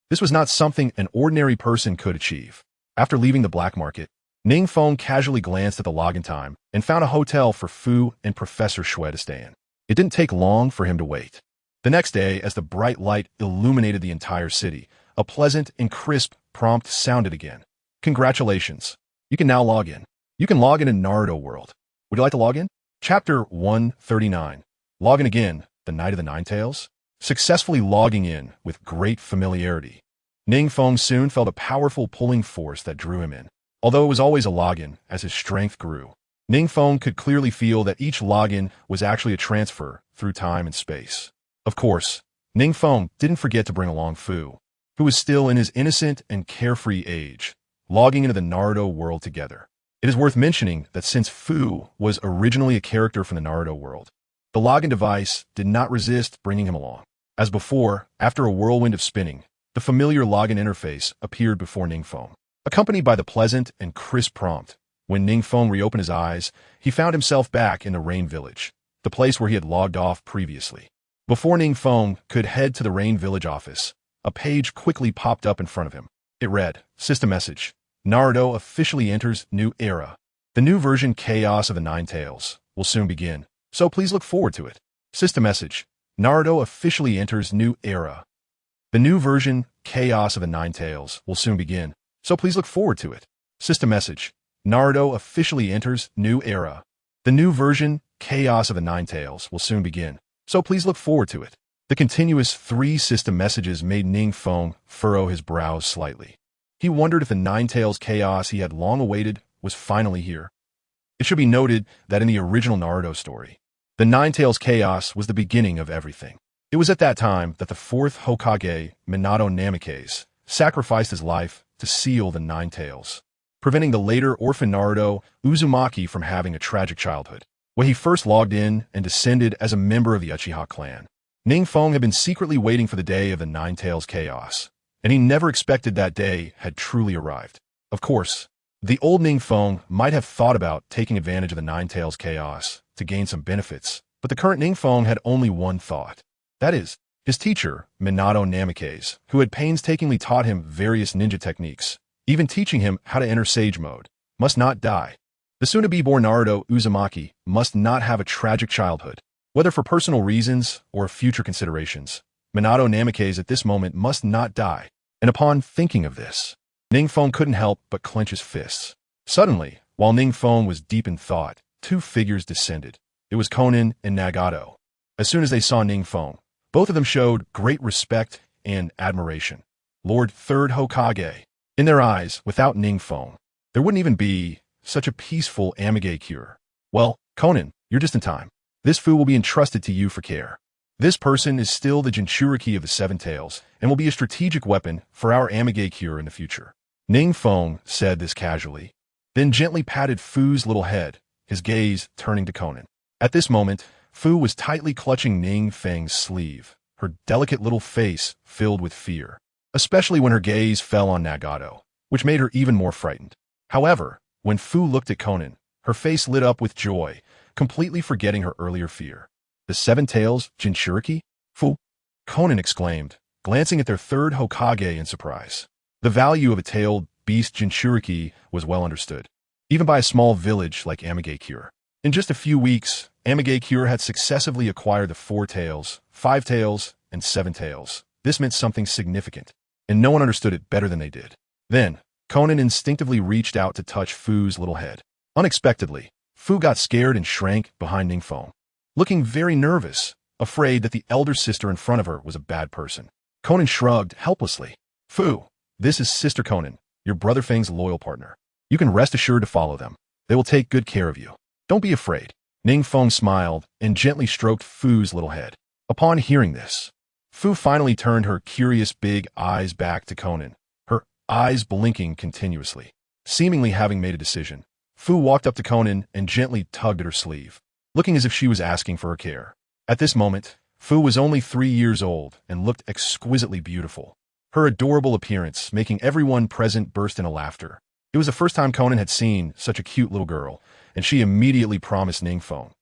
This was not something an ordinary person could achieve. After leaving the black market, NingFeng casually glanced at the login time and found a hotel for Fu and Professor Shui to stay in. It didn't take long for him to wait. The next day, as the bright light illuminated the entire city, a pleasant and crisp prompt sounded again. Congratulations. You can now log in. You can log in Naruto World. Would you like to log in? Chapter 139. Log in again, the Night of the Nine Tails. Successfully logging in with great familiarity, NingFeng soon felt a powerful pulling force that drew him in. Although it was always a login, as his strength grew, NingFeng could clearly feel that each login was actually a transfer through time and space. Of course, NingFeng didn't forget to bring along Fu, who was still in his innocent and carefree age, logging into the Naruto world together. It is worth mentioning that since Fu was originally a character from the Naruto world, the login device did not resist bringing him along. As before, after a whirlwind of spinning, the familiar login interface appeared before NingFeng. Accompanied by the pleasant and crisp prompt, when NingFeng reopened his eyes, he found himself back in the Rain Village, the place where he had logged off previously. Before NingFeng could head to the Rain Village office, a page quickly popped up in front of him. It read, "System message. Naruto officially enters new era. The new version Chaos of the Nine Tails will soon begin, so please look forward to it. System message. Naruto officially enters new era. The new version Chaos of the Nine Tails will soon begin, so please look forward to it. System message. Naruto officially enters new era. The new version Chaos of the Nine Tails will soon begin, so please look forward to it. The continuous 3 system messages made NingFeng furrow his brows slightly. He wondered if the Nine Tails chaos he had long awaited was finally here. It should be noted that in the original Naruto story, the Nine Tails chaos was the beginning of everything. It was at that time that the 4th Hokage, Minato Namikaze, sacrificed his life to seal the Nine Tails, preventing the later orphan Naruto Uzumaki from having a tragic childhood. When he first logged in and descended as a member of the Uchiha clan, NingFeng had been secretly waiting for the day of the Nine Tails chaos, and he never expected that day had truly arrived. Of course, the old NingFeng might have thought about taking advantage of the Nine Tails chaos to gain some benefits, but the current NingFeng had only one thought. That is, his teacher, Minato Namikaze, who had painstakingly taught him various ninja techniques, even teaching him how to enter Sage Mode, must not die. The soon-to-be-born Naruto Uzumaki must not have a tragic childhood. Whether for personal reasons or future considerations, Minato Namikaze at this moment must not die. And upon thinking of this, NingFeng couldn't help but clench his fists. Suddenly, while NingFeng was deep in thought, 2 figures descended. It was Konan and Nagato. As soon as they saw NingFeng, both of them showed great respect and admiration. Lord 3rd Hokage. In their eyes, without NingFeng, there wouldn't even be such a peaceful Amage cure. Well, Konan, you're just in time. This fu will be entrusted to you for care. This person is still the Jinchuriki of the 7 Tails and will be a strategic weapon for our Amage cure in the future. NingFeng said this casually, then gently patted Fu's little head, his gaze turning to Konan. At this moment, Fu was tightly clutching NingFeng's sleeve, her delicate little face filled with fear, especially when her gaze fell on Nagato, which made her even more frightened. However, when Fu looked at Konan, her face lit up with joy, completely forgetting her earlier fear. The 7 Tails Jinchuriki? Fu? Konan exclaimed, glancing at their 3rd Hokage in surprise. The value of a tailed beast Jinchuriki was well understood, even by a small village like Amagakure. In just a few weeks, Amagakure had successively acquired the 4 Tails, 5 Tails, and 7 Tails. This meant something significant, and no one understood it better than they did. Then, Konan instinctively reached out to touch Fu's little head. Unexpectedly, Fu got scared and shrank behind NingFeng, looking very nervous, afraid that the elder sister in front of her was a bad person. Konan shrugged helplessly. Fu, this is Sister Konan, your brother Feng's loyal partner. You can rest assured to follow them. They will take good care of you. Don't be afraid. NingFeng smiled and gently stroked Fu's little head. Upon hearing this, Fu finally turned her curious big eyes back to Konan, her eyes blinking continuously. Seemingly having made a decision, Fu walked up to Konan and gently tugged at her sleeve, looking as if she was asking for her care. At this moment, Fu was only 3 years old and looked exquisitely beautiful, her adorable appearance making everyone present burst into laughter. It was the first time Konan had seen such a cute little girl, and she immediately promised NingFeng,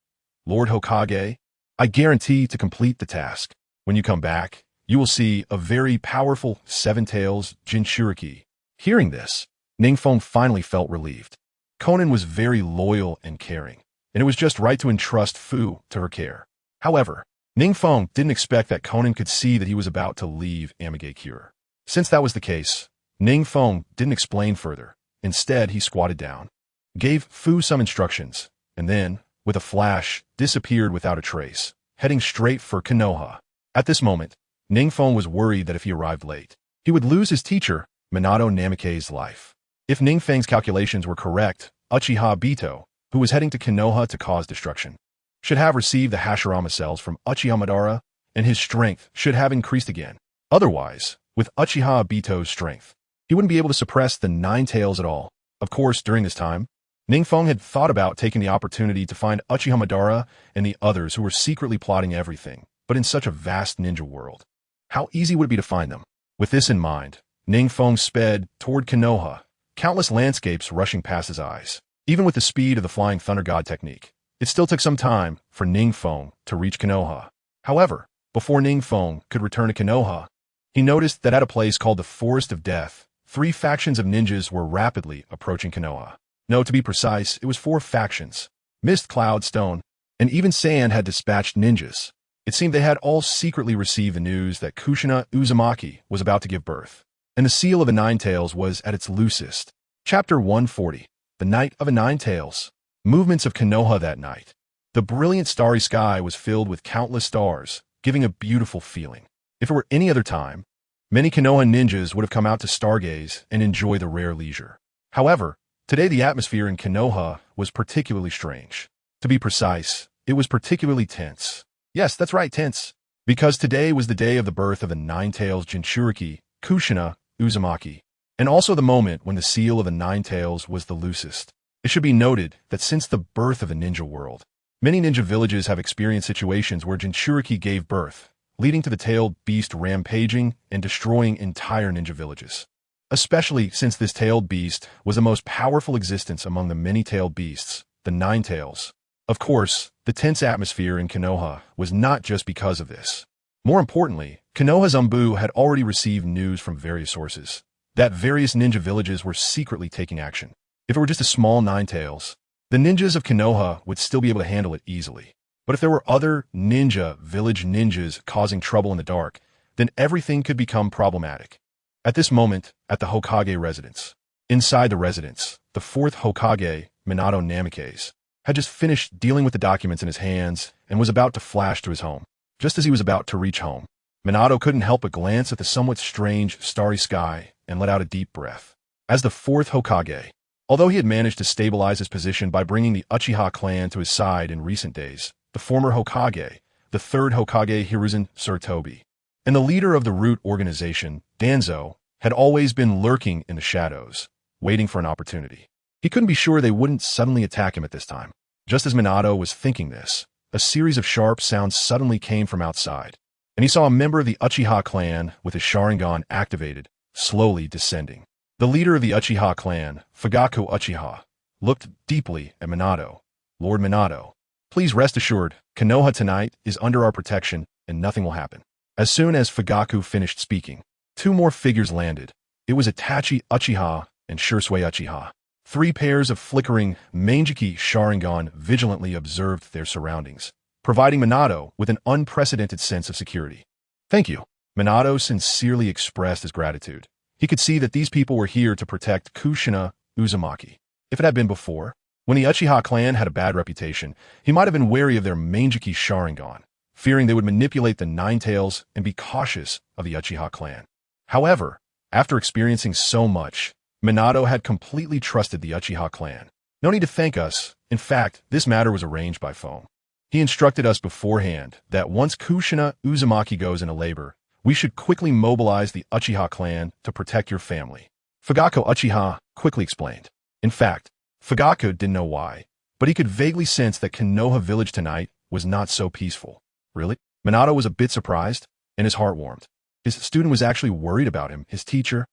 Lord Hokage, I guarantee to complete the task. When you come back, you will see a very powerful 7 Tails Jinchuriki. Hearing this, NingFeng finally felt relieved. Konan was very loyal and caring, and it was just right to entrust Fu to her care. However, NingFeng didn't expect that Konan could see that he was about to leave Amagakure. Since that was the case, NingFeng didn't explain further. Instead, he squatted down, gave Fu some instructions, and then, with a flash, disappeared without a trace, heading straight for Konoha. At this moment, NingFeng was worried that if he arrived late, he would lose his teacher, Minato Namikaze's life. If NingFeng's calculations were correct, Uchiha Bito, who was heading to Konoha to cause destruction, should have received the Hashirama cells from Uchiha Madara, and his strength should have increased again. Otherwise, with Uchiha Bito's strength, he wouldn't be able to suppress the 9 Tails at all. Of course, during this time, NingFeng had thought about taking the opportunity to find Uchiha Madara and the others who were secretly plotting everything, but in such a vast ninja world, how easy would it be to find them? With this in mind, NingFeng sped toward Konoha, countless landscapes rushing past his eyes. Even with the speed of the Flying Thunder God technique, it still took some time for NingFeng to reach Konoha. However, before NingFeng could return to Konoha, he noticed that at a place called the Forest of Death, 3 factions of ninjas were rapidly approaching Konoha. No, to be precise, it was 4 factions. Mist, Cloud, Stone, and even Sand had dispatched ninjas. It seemed they had all secretly received the news that Kushina Uzumaki was about to give birth, and the seal of the Nine Tails was at its loosest. Chapter 140. The Night of the Nine Tails. Movements of Konoha that night. The brilliant starry sky was filled with countless stars, giving a beautiful feeling. If it were any other time, many Konoha ninjas would have come out to stargaze and enjoy the rare leisure. However, today the atmosphere in Konoha was particularly strange. To be precise, it was particularly tense. Yes, that's right, tense. Because today was the day of the birth of the Nine-Tails Jinchuriki, Kushina Uzumaki, and also the moment when the seal of the Nine Tails was the loosest. It should be noted that since the birth of the ninja world, many ninja villages have experienced situations where Jinchuriki gave birth, leading to the tailed beast rampaging and destroying entire ninja villages. Especially since this tailed beast was the most powerful existence among the many tailed beasts, the Nine Tails. Of course, the tense atmosphere in Konoha was not just because of this. More importantly, Konoha Zanbu had already received news from various sources that various ninja villages were secretly taking action. If it were just a small Nine Tails, the ninjas of Konoha would still be able to handle it easily. But if there were other village ninjas causing trouble in the dark, then everything could become problematic. At this moment, at the Hokage residence. Inside the residence, the 4th Hokage, Minato Namikaze, had just finished dealing with the documents in his hands and was about to flash to his home. Just as he was about to reach home, Minato couldn't help but glance at the somewhat strange, starry sky and let out a deep breath. As the 4th Hokage, although he had managed to stabilize his position by bringing the Uchiha clan to his side in recent days, the former Hokage, the 3rd Hokage Hiruzen Sarutobi, and the leader of the Root organization, Danzo, had always been lurking in the shadows, waiting for an opportunity. He couldn't be sure they wouldn't suddenly attack him at this time. Just as Minato was thinking this, a series of sharp sounds suddenly came from outside, and he saw a member of the Uchiha clan with his Sharingan activated, slowly descending. The leader of the Uchiha clan, Fugaku Uchiha, looked deeply at Minato. Lord Minato, please rest assured, Konoha tonight is under our protection and nothing will happen. As soon as Fugaku finished speaking, 2 more figures landed. It was Itachi Uchiha and Shursui Uchiha. 3 pairs of flickering Manjiki Sharingan vigilantly observed their surroundings, providing Minato with an unprecedented sense of security. Thank you. Minato sincerely expressed his gratitude. He could see that these people were here to protect Kushina Uzumaki. If it had been before, when the Uchiha clan had a bad reputation, he might have been wary of their Manjiki Sharingan, fearing they would manipulate the Nine Tails and be cautious of the Uchiha clan. However, after experiencing so much, Minato had completely trusted the Uchiha clan. No need to thank us. In fact, this matter was arranged by Foam. He instructed us beforehand that once Kushina Uzumaki goes into labor, we should quickly mobilize the Uchiha clan to protect your family. Fugaku Uchiha quickly explained. In fact, Fugaku didn't know why, but he could vaguely sense that Konoha village tonight was not so peaceful. Really? Minato was a bit surprised, and his heart warmed. His student was actually worried about him, his teacher.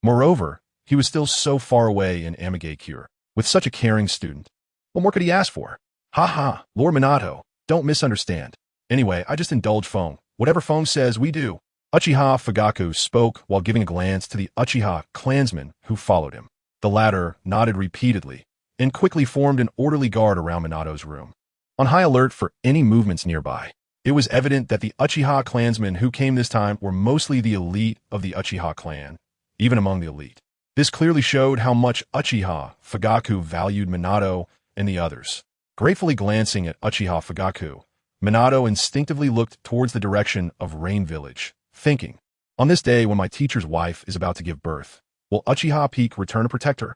Moreover, he was still so far away in Amigakure, with such a caring student. What more could he ask for? Ha, Lord Minato, don't misunderstand. Anyway, I just indulge Foam. Whatever Foam says, we do. Uchiha Fugaku spoke while giving a glance to the Uchiha clansmen who followed him. The latter nodded repeatedly and quickly formed an orderly guard around Minato's room, on high alert for any movements nearby. It was evident that the Uchiha clansmen who came this time were mostly the elite of the Uchiha clan, even among the elite. This clearly showed how much Uchiha Fugaku valued Minato and the others. Gratefully glancing at Uchiha Fugaku, Minato instinctively looked towards the direction of Rain Village, thinking, on this day when my teacher's wife is about to give birth, will Uchiha Peak return to protect her?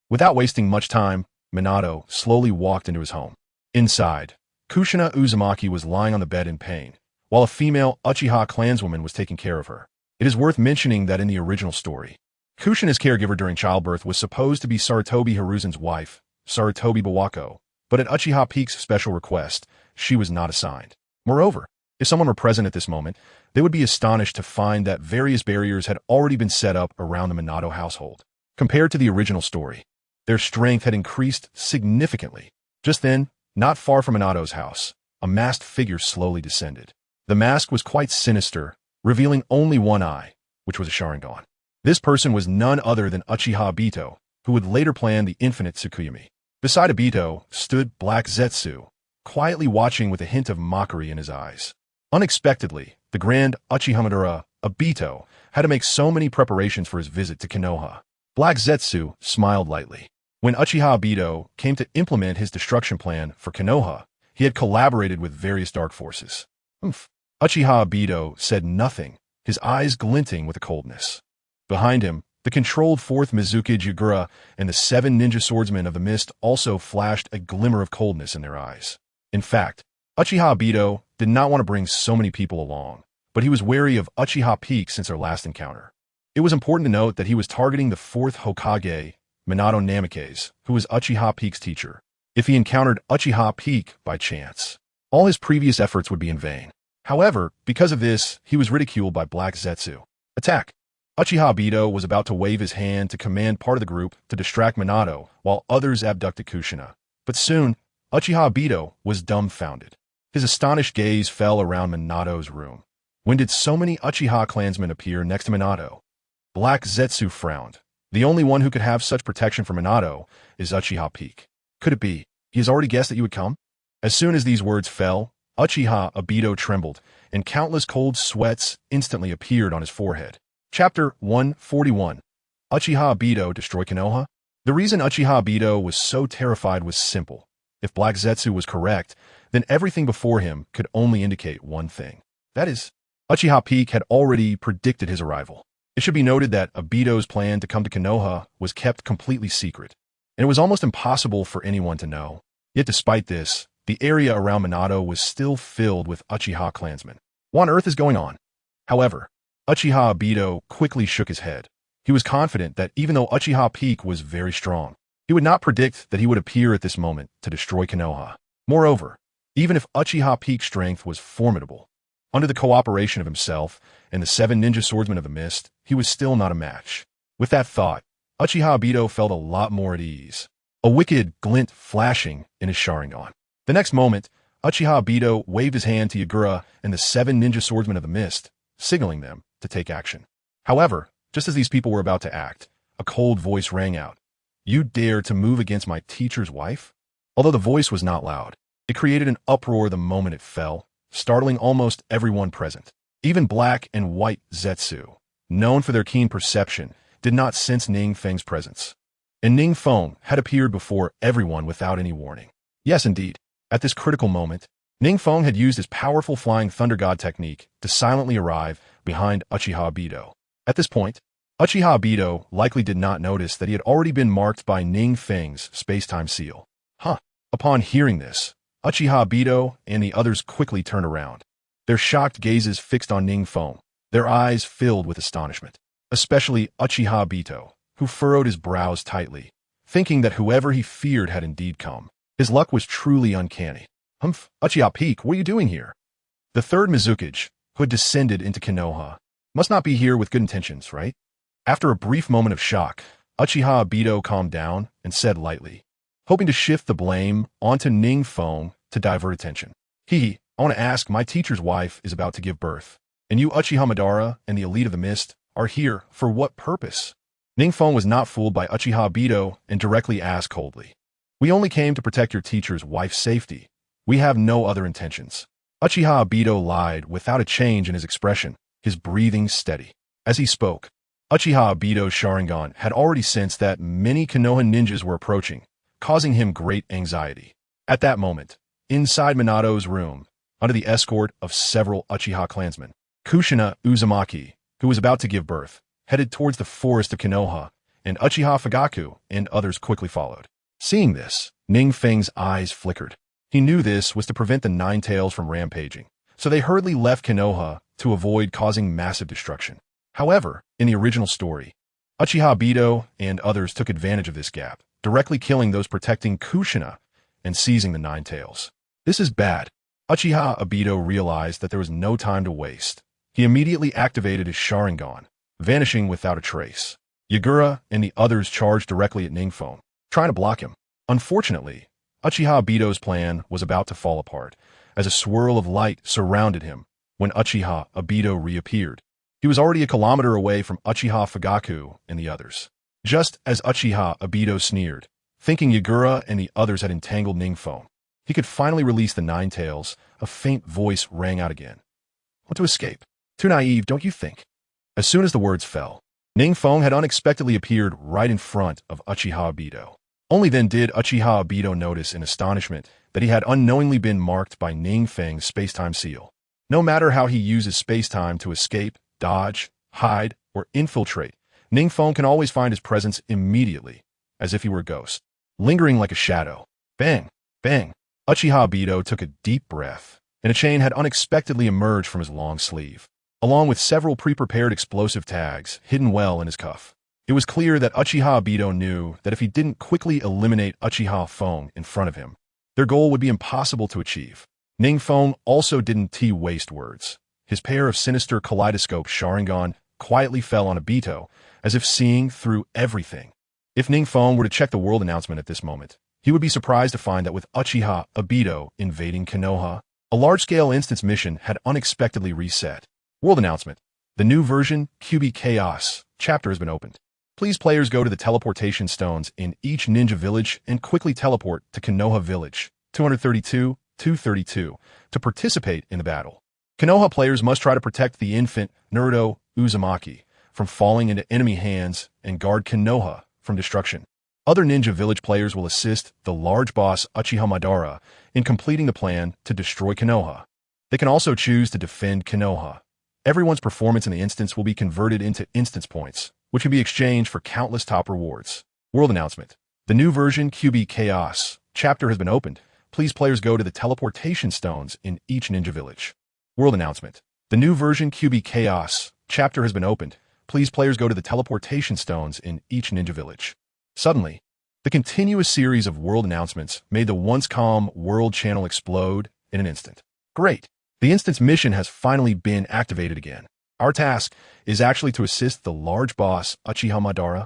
Without wasting much time, Minato slowly walked into his home. Inside, Kushina Uzumaki was lying on the bed in pain, while a female Uchiha clanswoman was taking care of her. It is worth mentioning that in the original story, Kushina's caregiver during childbirth was supposed to be Sarutobi Hiruzen's wife, Sarutobi Bawako, but at Uchiha Peak's special request, she was not assigned. Moreover, if someone were present at this moment, they would be astonished to find that various barriers had already been set up around the Minato household. Compared to the original story, their strength had increased significantly. Just then, not far from Minato's house, a masked figure slowly descended. The mask was quite sinister, revealing only one eye, which was a Sharingan. This person was none other than Uchiha Obito, who would later plan the infinite Tsukuyomi. Beside Obito stood Black Zetsu, quietly watching with a hint of mockery in his eyes. Unexpectedly, the grand Uchiha Obito had to make so many preparations for his visit to Konoha. Black Zetsu smiled lightly. When Uchiha Obito came to implement his destruction plan for Konoha, he had collaborated with various dark forces. Uchiha Obito said nothing, his eyes glinting with a coldness. Behind him, the controlled 4th Mizukage Hyuga and the 7 ninja swordsmen of the mist also flashed a glimmer of coldness in their eyes. In fact, Uchiha Obito did not want to bring so many people along, but he was wary of Uchiha Peak since their last encounter. It was important to note that he was targeting the 4th Hokage, Minato Namikaze, who was Uchiha Peak's teacher. If he encountered Uchiha Peak by chance, all his previous efforts would be in vain. However, because of this, he was ridiculed by Black Zetsu. Attack! Uchiha Obito was about to wave his hand to command part of the group to distract Minato while others abducted Kushina. But soon, Uchiha Obito was dumbfounded. His astonished gaze fell around Minato's room. When did so many Uchiha clansmen appear next to Minato? Black Zetsu frowned. The only one who could have such protection for Minato is Uchiha Peak. Could it be he has already guessed that you would come? As soon as these words fell, Uchiha Obito trembled, and countless cold sweats instantly appeared on his forehead. Chapter 141. Uchiha Obito destroy Konoha? The reason Uchiha Obito was so terrified was simple. If Black Zetsu was correct, then everything before him could only indicate one thing. That is, Uchiha Peak had already predicted his arrival. It should be noted that Obito's plan to come to Konoha was kept completely secret, and it was almost impossible for anyone to know. Yet despite this, the area around Minato was still filled with Uchiha clansmen. What on earth is going on? However, Uchiha Obito quickly shook his head. He was confident that even though Uchiha Peak was very strong, he would not predict that he would appear at this moment to destroy Konoha. Moreover, even if Uchiha Peak's strength was formidable, under the cooperation of himself and the 7 ninja swordsmen of the mist, he was still not a match. With that thought, Uchiha Obito felt a lot more at ease, a wicked glint flashing in his Sharingan. The next moment, Uchiha Obito waved his hand to Hyuga and the 7 ninja swordsmen of the mist, signaling them to take action. However, just as these people were about to act, a cold voice rang out. You dare to move against my teacher's wife? Although the voice was not loud, it created an uproar the moment it fell, startling almost everyone present. Even Black and White Zetsu, known for their keen perception, did not sense NingFeng's presence. And NingFeng had appeared before everyone without any warning. Yes, indeed. At this critical moment, NingFeng had used his powerful Flying Thunder God technique to silently arrive behind Uchiha Obito. At this point, Uchiha Obito likely did not notice that he had already been marked by NingFeng's space-time seal. Upon hearing this, Uchiha Obito and the others quickly turned around, their shocked gazes fixed on NingFeng, their eyes filled with astonishment. Especially Uchiha Obito, who furrowed his brows tightly, thinking that whoever he feared had indeed come. His luck was truly uncanny. Uchiha Peak, what are you doing here? The 3rd Mizukage, who had descended into Konoha, must not be here with good intentions, right? After a brief moment of shock, Uchiha Obito calmed down and said lightly, hoping to shift the blame onto NingFeng to divert attention. I want to ask, my teacher's wife is about to give birth, and you Uchiha Madara and the elite of the mist are here for what purpose? NingFeng was not fooled by Uchiha Obito and directly asked coldly, we only came to protect your teacher's wife's safety. We have no other intentions. Uchiha Obito lied without a change in his expression, his breathing steady. As he spoke, Uchiha Obito's Sharingan had already sensed that many Konoha ninjas were approaching, causing him great anxiety. At that moment, inside Minato's room, under the escort of several Uchiha clansmen, Kushina Uzumaki, who was about to give birth, headed towards the forest of Konoha, and Uchiha Fugaku and others quickly followed. Seeing this, NingFeng's eyes flickered. He knew this was to prevent the Nine Tails from rampaging, so they hurriedly left Konoha to avoid causing massive destruction. However, in the original story, Uchiha Obito and others took advantage of this gap, directly killing those protecting Kushina and seizing the Nine Tails. This is bad. Uchiha Obito realized that there was no time to waste. He immediately activated his Sharingan, vanishing without a trace. Hyuga and the others charged directly at NingFeng, trying to block him. Unfortunately, Uchiha Obito's plan was about to fall apart, as a swirl of light surrounded him when Uchiha Obito reappeared. He was already a kilometer away from Uchiha Fugaku and the others. Just as Uchiha Obito sneered, thinking Yagura and the others had entangled NingFeng, he could finally release the nine tails. A faint voice rang out again. Want to escape? Too naive, don't you think? As soon as the words fell, NingFeng had unexpectedly appeared right in front of Uchiha Obito. Only then did Uchiha Obito notice in astonishment that he had unknowingly been marked by NingFeng's space-time seal. No matter how he uses space-time to escape, dodge, hide, or infiltrate, NingFeng can always find his presence immediately, as if he were a ghost, lingering like a shadow. Bang! Bang! Uchiha Obito took a deep breath, and a chain had unexpectedly emerged from his long sleeve, along with several pre-prepared explosive tags hidden well in his cuff. It was clear that Uchiha Obito knew that if he didn't quickly eliminate Uchiha Feng in front of him, their goal would be impossible to achieve. NingFeng also didn't waste words. His pair of sinister kaleidoscope Sharingan quietly fell on Obito, as if seeing through everything. If NingFeng were to check the world announcement at this moment, he would be surprised to find that with Uchiha Obito invading Konoha, a large-scale instance mission had unexpectedly reset. World announcement. The new version, QB Chaos, chapter has been opened. Please players go to the teleportation stones in each ninja village and quickly teleport to Konoha Village, 232, to participate in the battle. Konoha players must try to protect the infant Naruto Uzumaki from falling into enemy hands and guard Konoha from destruction. Other ninja village players will assist the large boss Uchiha Madara in completing the plan to destroy Konoha. They can also choose to defend Konoha. Everyone's performance in the instance will be converted into instance points, which can be exchanged for countless top rewards. World announcement. The new version QB Chaos chapter has been opened. Please players go to the teleportation stones in each ninja village. World announcement. The new version QB Chaos chapter has been opened. Please players go to the teleportation stones in each ninja village. Suddenly, the continuous series of world announcements made the once calm world channel explode in an instant. Great! The instance mission has finally been activated again. Our task is actually to assist the large boss Uchiha Madara.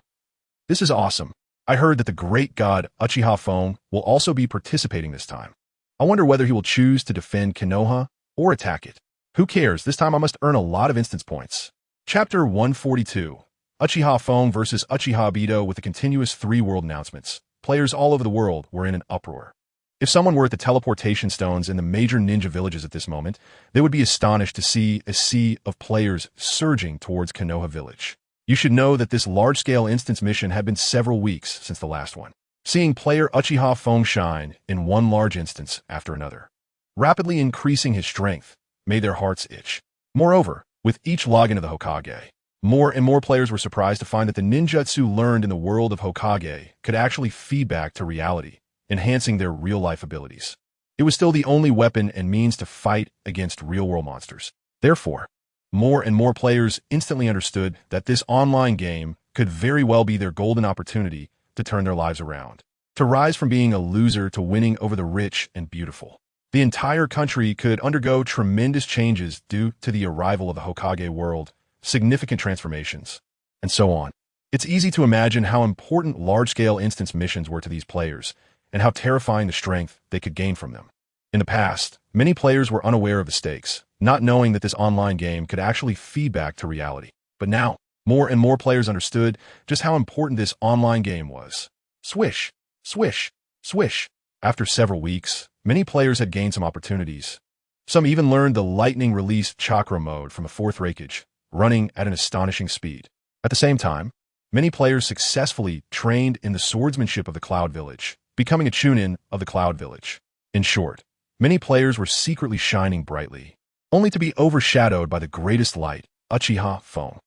This is awesome. I heard that the great god Uchiha Feng will also be participating this time. I wonder whether he will choose to defend Konoha or attack it. Who cares? This time I must earn a lot of instance points. Chapter 142. Uchiha Feng versus Uchiha Obito with the continuous 3 world announcements. Players all over the world were in an uproar. If someone were at the teleportation stones in the major ninja villages at this moment, they would be astonished to see a sea of players surging towards Konoha Village. You should know that this large-scale instance mission had been several weeks since the last one. Seeing player Uchiha Feng shine in one large instance after another, rapidly increasing his strength, made their hearts itch. Moreover, with each login of the Hokage, more and more players were surprised to find that the ninjutsu learned in the world of Hokage could actually feed back to reality, enhancing their real-life abilities. It was still the only weapon and means to fight against real-world monsters. Therefore, more and more players instantly understood that this online game could very well be their golden opportunity to turn their lives around, to rise from being a loser to winning over the rich and beautiful. The entire country could undergo tremendous changes due to the arrival of the Hokage world, significant transformations, and so on. It's easy to imagine how important large-scale instance missions were to these players, and how terrifying the strength they could gain from them. In the past, many players were unaware of the stakes, not knowing that this online game could actually feed back to reality. But now, more and more players understood just how important this online game was. Swish, swish, swish. After several weeks, many players had gained some opportunities. Some even learned the lightning release chakra mode from a 4th Raikage, running at an astonishing speed. At the same time, many players successfully trained in the swordsmanship of the Cloud Village, becoming a Chunin of the Cloud Village. In short, many players were secretly shining brightly, only to be overshadowed by the greatest light, Uchiha Feng.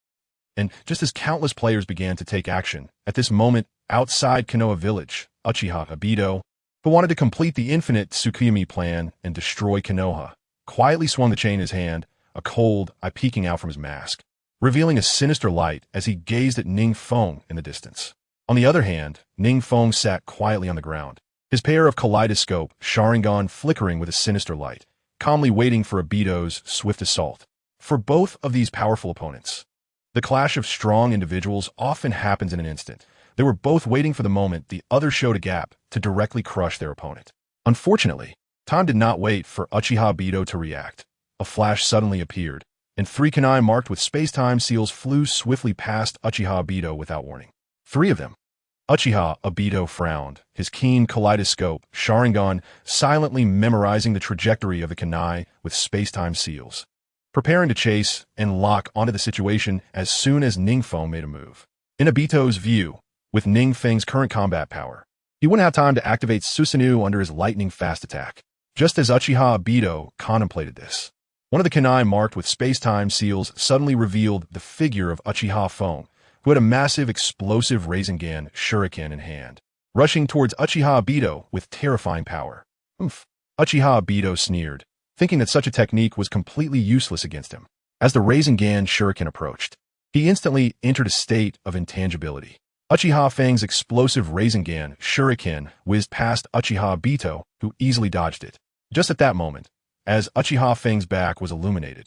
And just as countless players began to take action, at this moment, outside Konoha Village, Uchiha Obito, who wanted to complete the infinite Tsukuyomi plan and destroy Konoha, quietly swung the chain in his hand, a cold eye peeking out from his mask, revealing a sinister light as he gazed at NingFeng in the distance. On the other hand, NingFeng sat quietly on the ground, his pair of kaleidoscope Sharingan flickering with a sinister light, calmly waiting for Obito's swift assault. For both of these powerful opponents, the clash of strong individuals often happens in an instant. They were both waiting for the moment the other showed a gap to directly crush their opponent. Unfortunately, time did not wait for Uchiha Obito to react. A flash suddenly appeared, and 3 kunai marked with space-time seals flew swiftly past Uchiha Obito without warning. 3 of them. Uchiha Obito frowned, his keen kaleidoscope Sharingan silently memorizing the trajectory of the kunai with space-time seals, preparing to chase and lock onto the situation as soon as NingFeng made a move. In Obito's view, with NingFeng's current combat power, he wouldn't have time to activate Susanoo under his lightning-fast attack. Just as Uchiha Obito contemplated this, one of the kunai marked with space-time seals suddenly revealed the figure of Uchiha Feng, who had a massive explosive Rasengan shuriken in hand, rushing towards Uchiha Obito with terrifying power. Oomph! Uchiha Obito sneered, thinking that such a technique was completely useless against him. As the Rasengan shuriken approached, he instantly entered a state of intangibility. Uchiha Feng's explosive Rasengan shuriken whizzed past Uchiha Obito, who easily dodged it. Just at that moment, as Uchiha Feng's back was illuminated,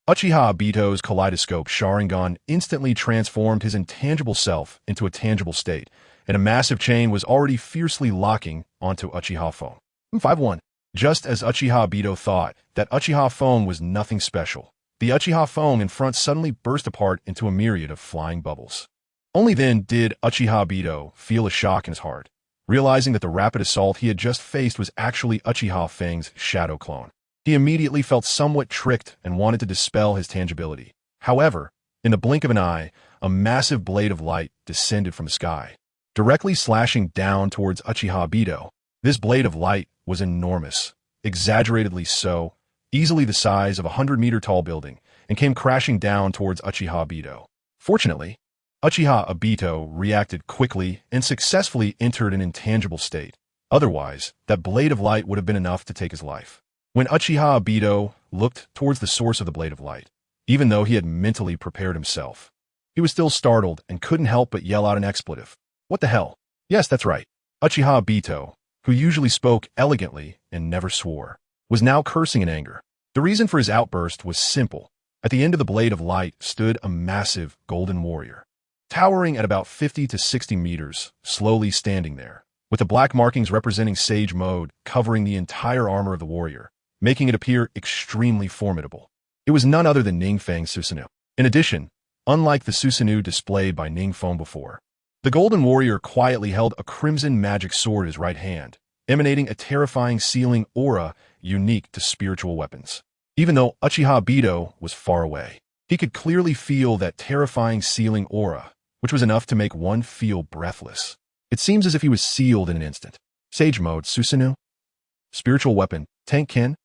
Uchiha Obito's kaleidoscope Sharingan instantly transformed his intangible self into a tangible state, and a massive chain was already fiercely locking onto Uchiha Feng. 5-1. Just as Uchiha Obito thought that Uchiha Feng was nothing special, the Uchiha Feng in front suddenly burst apart into a myriad of flying bubbles. Only then did Uchiha Obito feel a shock in his heart, realizing that the rapid assault he had just faced was actually Uchiha Feng's shadow clone. He immediately felt somewhat tricked and wanted to dispel his tangibility. However, in the blink of an eye, a massive blade of light descended from the sky, directly slashing down towards Uchiha Obito. This blade of light was enormous, exaggeratedly so, easily the size of a 100-meter-tall building, and came crashing down towards Uchiha Obito. Fortunately, Uchiha Obito reacted quickly and successfully entered an intangible state. Otherwise, that blade of light would have been enough to take his life. When Uchiha Obito looked towards the source of the blade of light, even though he had mentally prepared himself, he was still startled and couldn't help but yell out an expletive. What the hell? Yes, that's right. Uchiha Obito, who usually spoke elegantly and never swore, was now cursing in anger. The reason for his outburst was simple. At the end of the blade of light stood a massive golden warrior, towering at about 50 to 60 meters, slowly standing there, with the black markings representing Sage Mode covering the entire armor of the warrior, making it appear extremely formidable. It was none other than NingFeng Susanoo. In addition, unlike the Susanoo displayed by NingFeng before, the golden warrior quietly held a crimson magic sword in his right hand, emanating a terrifying sealing aura unique to spiritual weapons. Even though Uchiha Obito was far away, he could clearly feel that terrifying sealing aura, which was enough to make one feel breathless. It seems as if he was sealed in an instant. Sage Mode Susanoo? Spiritual weapon, Tenkin?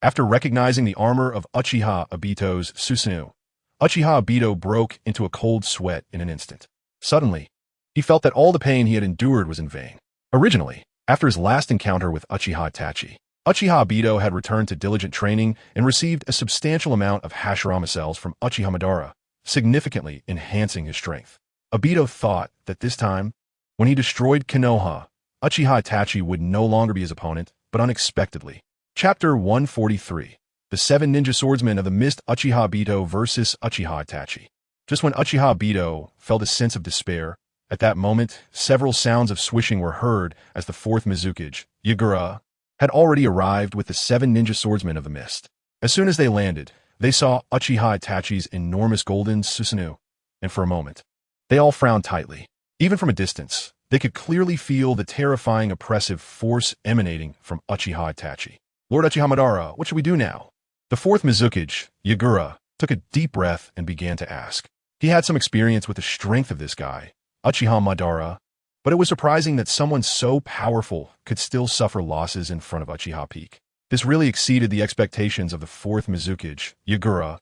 After recognizing the armor of Uchiha Obito's Susanoo, Uchiha Obito broke into a cold sweat in an instant. Suddenly, he felt that all the pain he had endured was in vain. Originally, after his last encounter with Uchiha Itachi, Uchiha Obito had returned to diligent training and received a substantial amount of Hashirama cells from Uchiha Madara, significantly enhancing his strength. Obito thought that this time, when he destroyed Konoha, Uchiha Itachi would no longer be his opponent, but unexpectedly. Chapter 143. The 7 Ninja Swordsmen of the Mist Uchiha Obito versus Uchiha Itachi. Just when Uchiha Obito felt a sense of despair, at that moment, several sounds of swishing were heard as the 4th Mizukage, Hyuga, had already arrived with the 7 Ninja Swordsmen of the Mist. As soon as they landed, they saw Uchiha Itachi's enormous golden Susanoo, and for a moment, they all frowned tightly. Even from a distance, they could clearly feel the terrifying oppressive force emanating from Uchiha Itachi. Lord Uchiha Madara, what should we do now? The 4th Mizukage, Hyuga, took a deep breath and began to ask. He had some experience with the strength of this guy, Uchiha Madara, but it was surprising that someone so powerful could still suffer losses in front of Uchiha Peak. This really exceeded the expectations of the 4th Mizukage, Hyuga.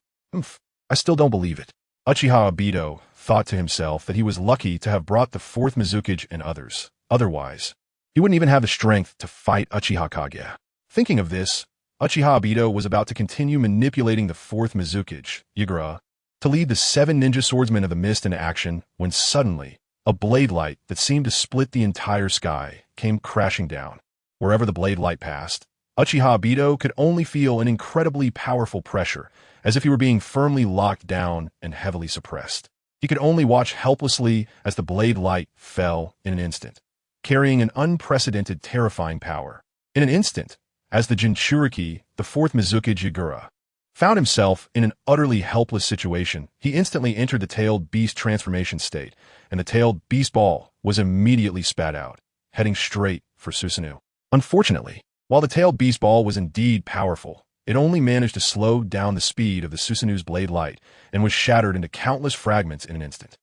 I still don't believe it. Uchiha Obito thought to himself that he was lucky to have brought the 4th Mizukage and others. Otherwise, he wouldn't even have the strength to fight Uchiha Kage. Thinking of this, Uchiha Obito was about to continue manipulating the 4th Mizukage, Hyuga, to lead the 7 Ninja Swordsmen of the Mist into action when suddenly, a blade light that seemed to split the entire sky came crashing down. Wherever the blade light passed, Uchiha Obito could only feel an incredibly powerful pressure, as if he were being firmly locked down and heavily suppressed. He could only watch helplessly as the blade light fell in an instant, carrying an unprecedented terrifying power. In an instant, as the Jinchuriki, the 4th Mizukage Hyuga, found himself in an utterly helpless situation. He instantly entered the tailed beast transformation state, and the tailed beast ball was immediately spat out, heading straight for Susanoo. Unfortunately, while the tailed beast ball was indeed powerful, it only managed to slow down the speed of the Susanoo's blade light and was shattered into countless fragments in an instant.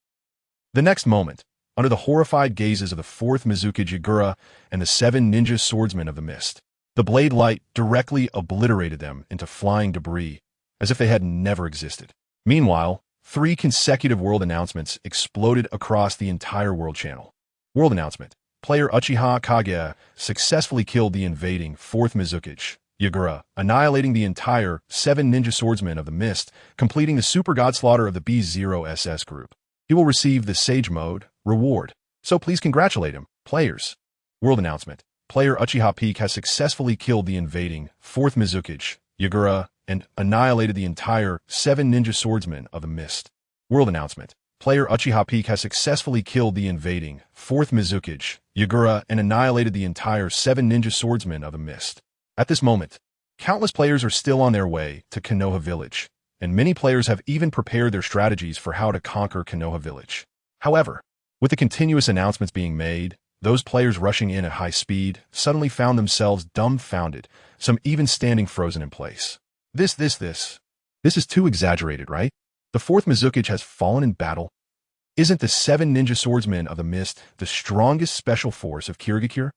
The next moment, under the horrified gazes of the fourth Mizuki Jigura and the 7 ninja swordsmen of the mist, the blade light directly obliterated them into flying debris, as if they had never existed. Meanwhile, 3 consecutive world announcements exploded across the entire world channel. World announcement: player Uchiha Kage successfully killed the invading 4th Mizuki Jigura, annihilating the entire 7 ninja swordsmen of the mist, completing the super god slaughter of the B0SS group. He will receive the Sage Mode reward, so please congratulate him, players. World announcement: player Uchiha Peak has successfully killed the invading 4th Mizuki Jigura and annihilated the entire 7 ninja swordsmen of the mist. World announcement: player Uchiha Peak has successfully killed the invading 4th Mizuki Jigura and annihilated the entire 7 ninja swordsmen of the mist. At this moment, countless players are still on their way to Konoha Village, and many players have even prepared their strategies for how to conquer Konoha Village. However, with the continuous announcements being made, those players rushing in at high speed suddenly found themselves dumbfounded, some even standing frozen in place. This is too exaggerated, right? The 4th Mizuki has fallen in battle? Isn't the 7 ninja swordsmen of the mist the strongest special force of Kirigakure?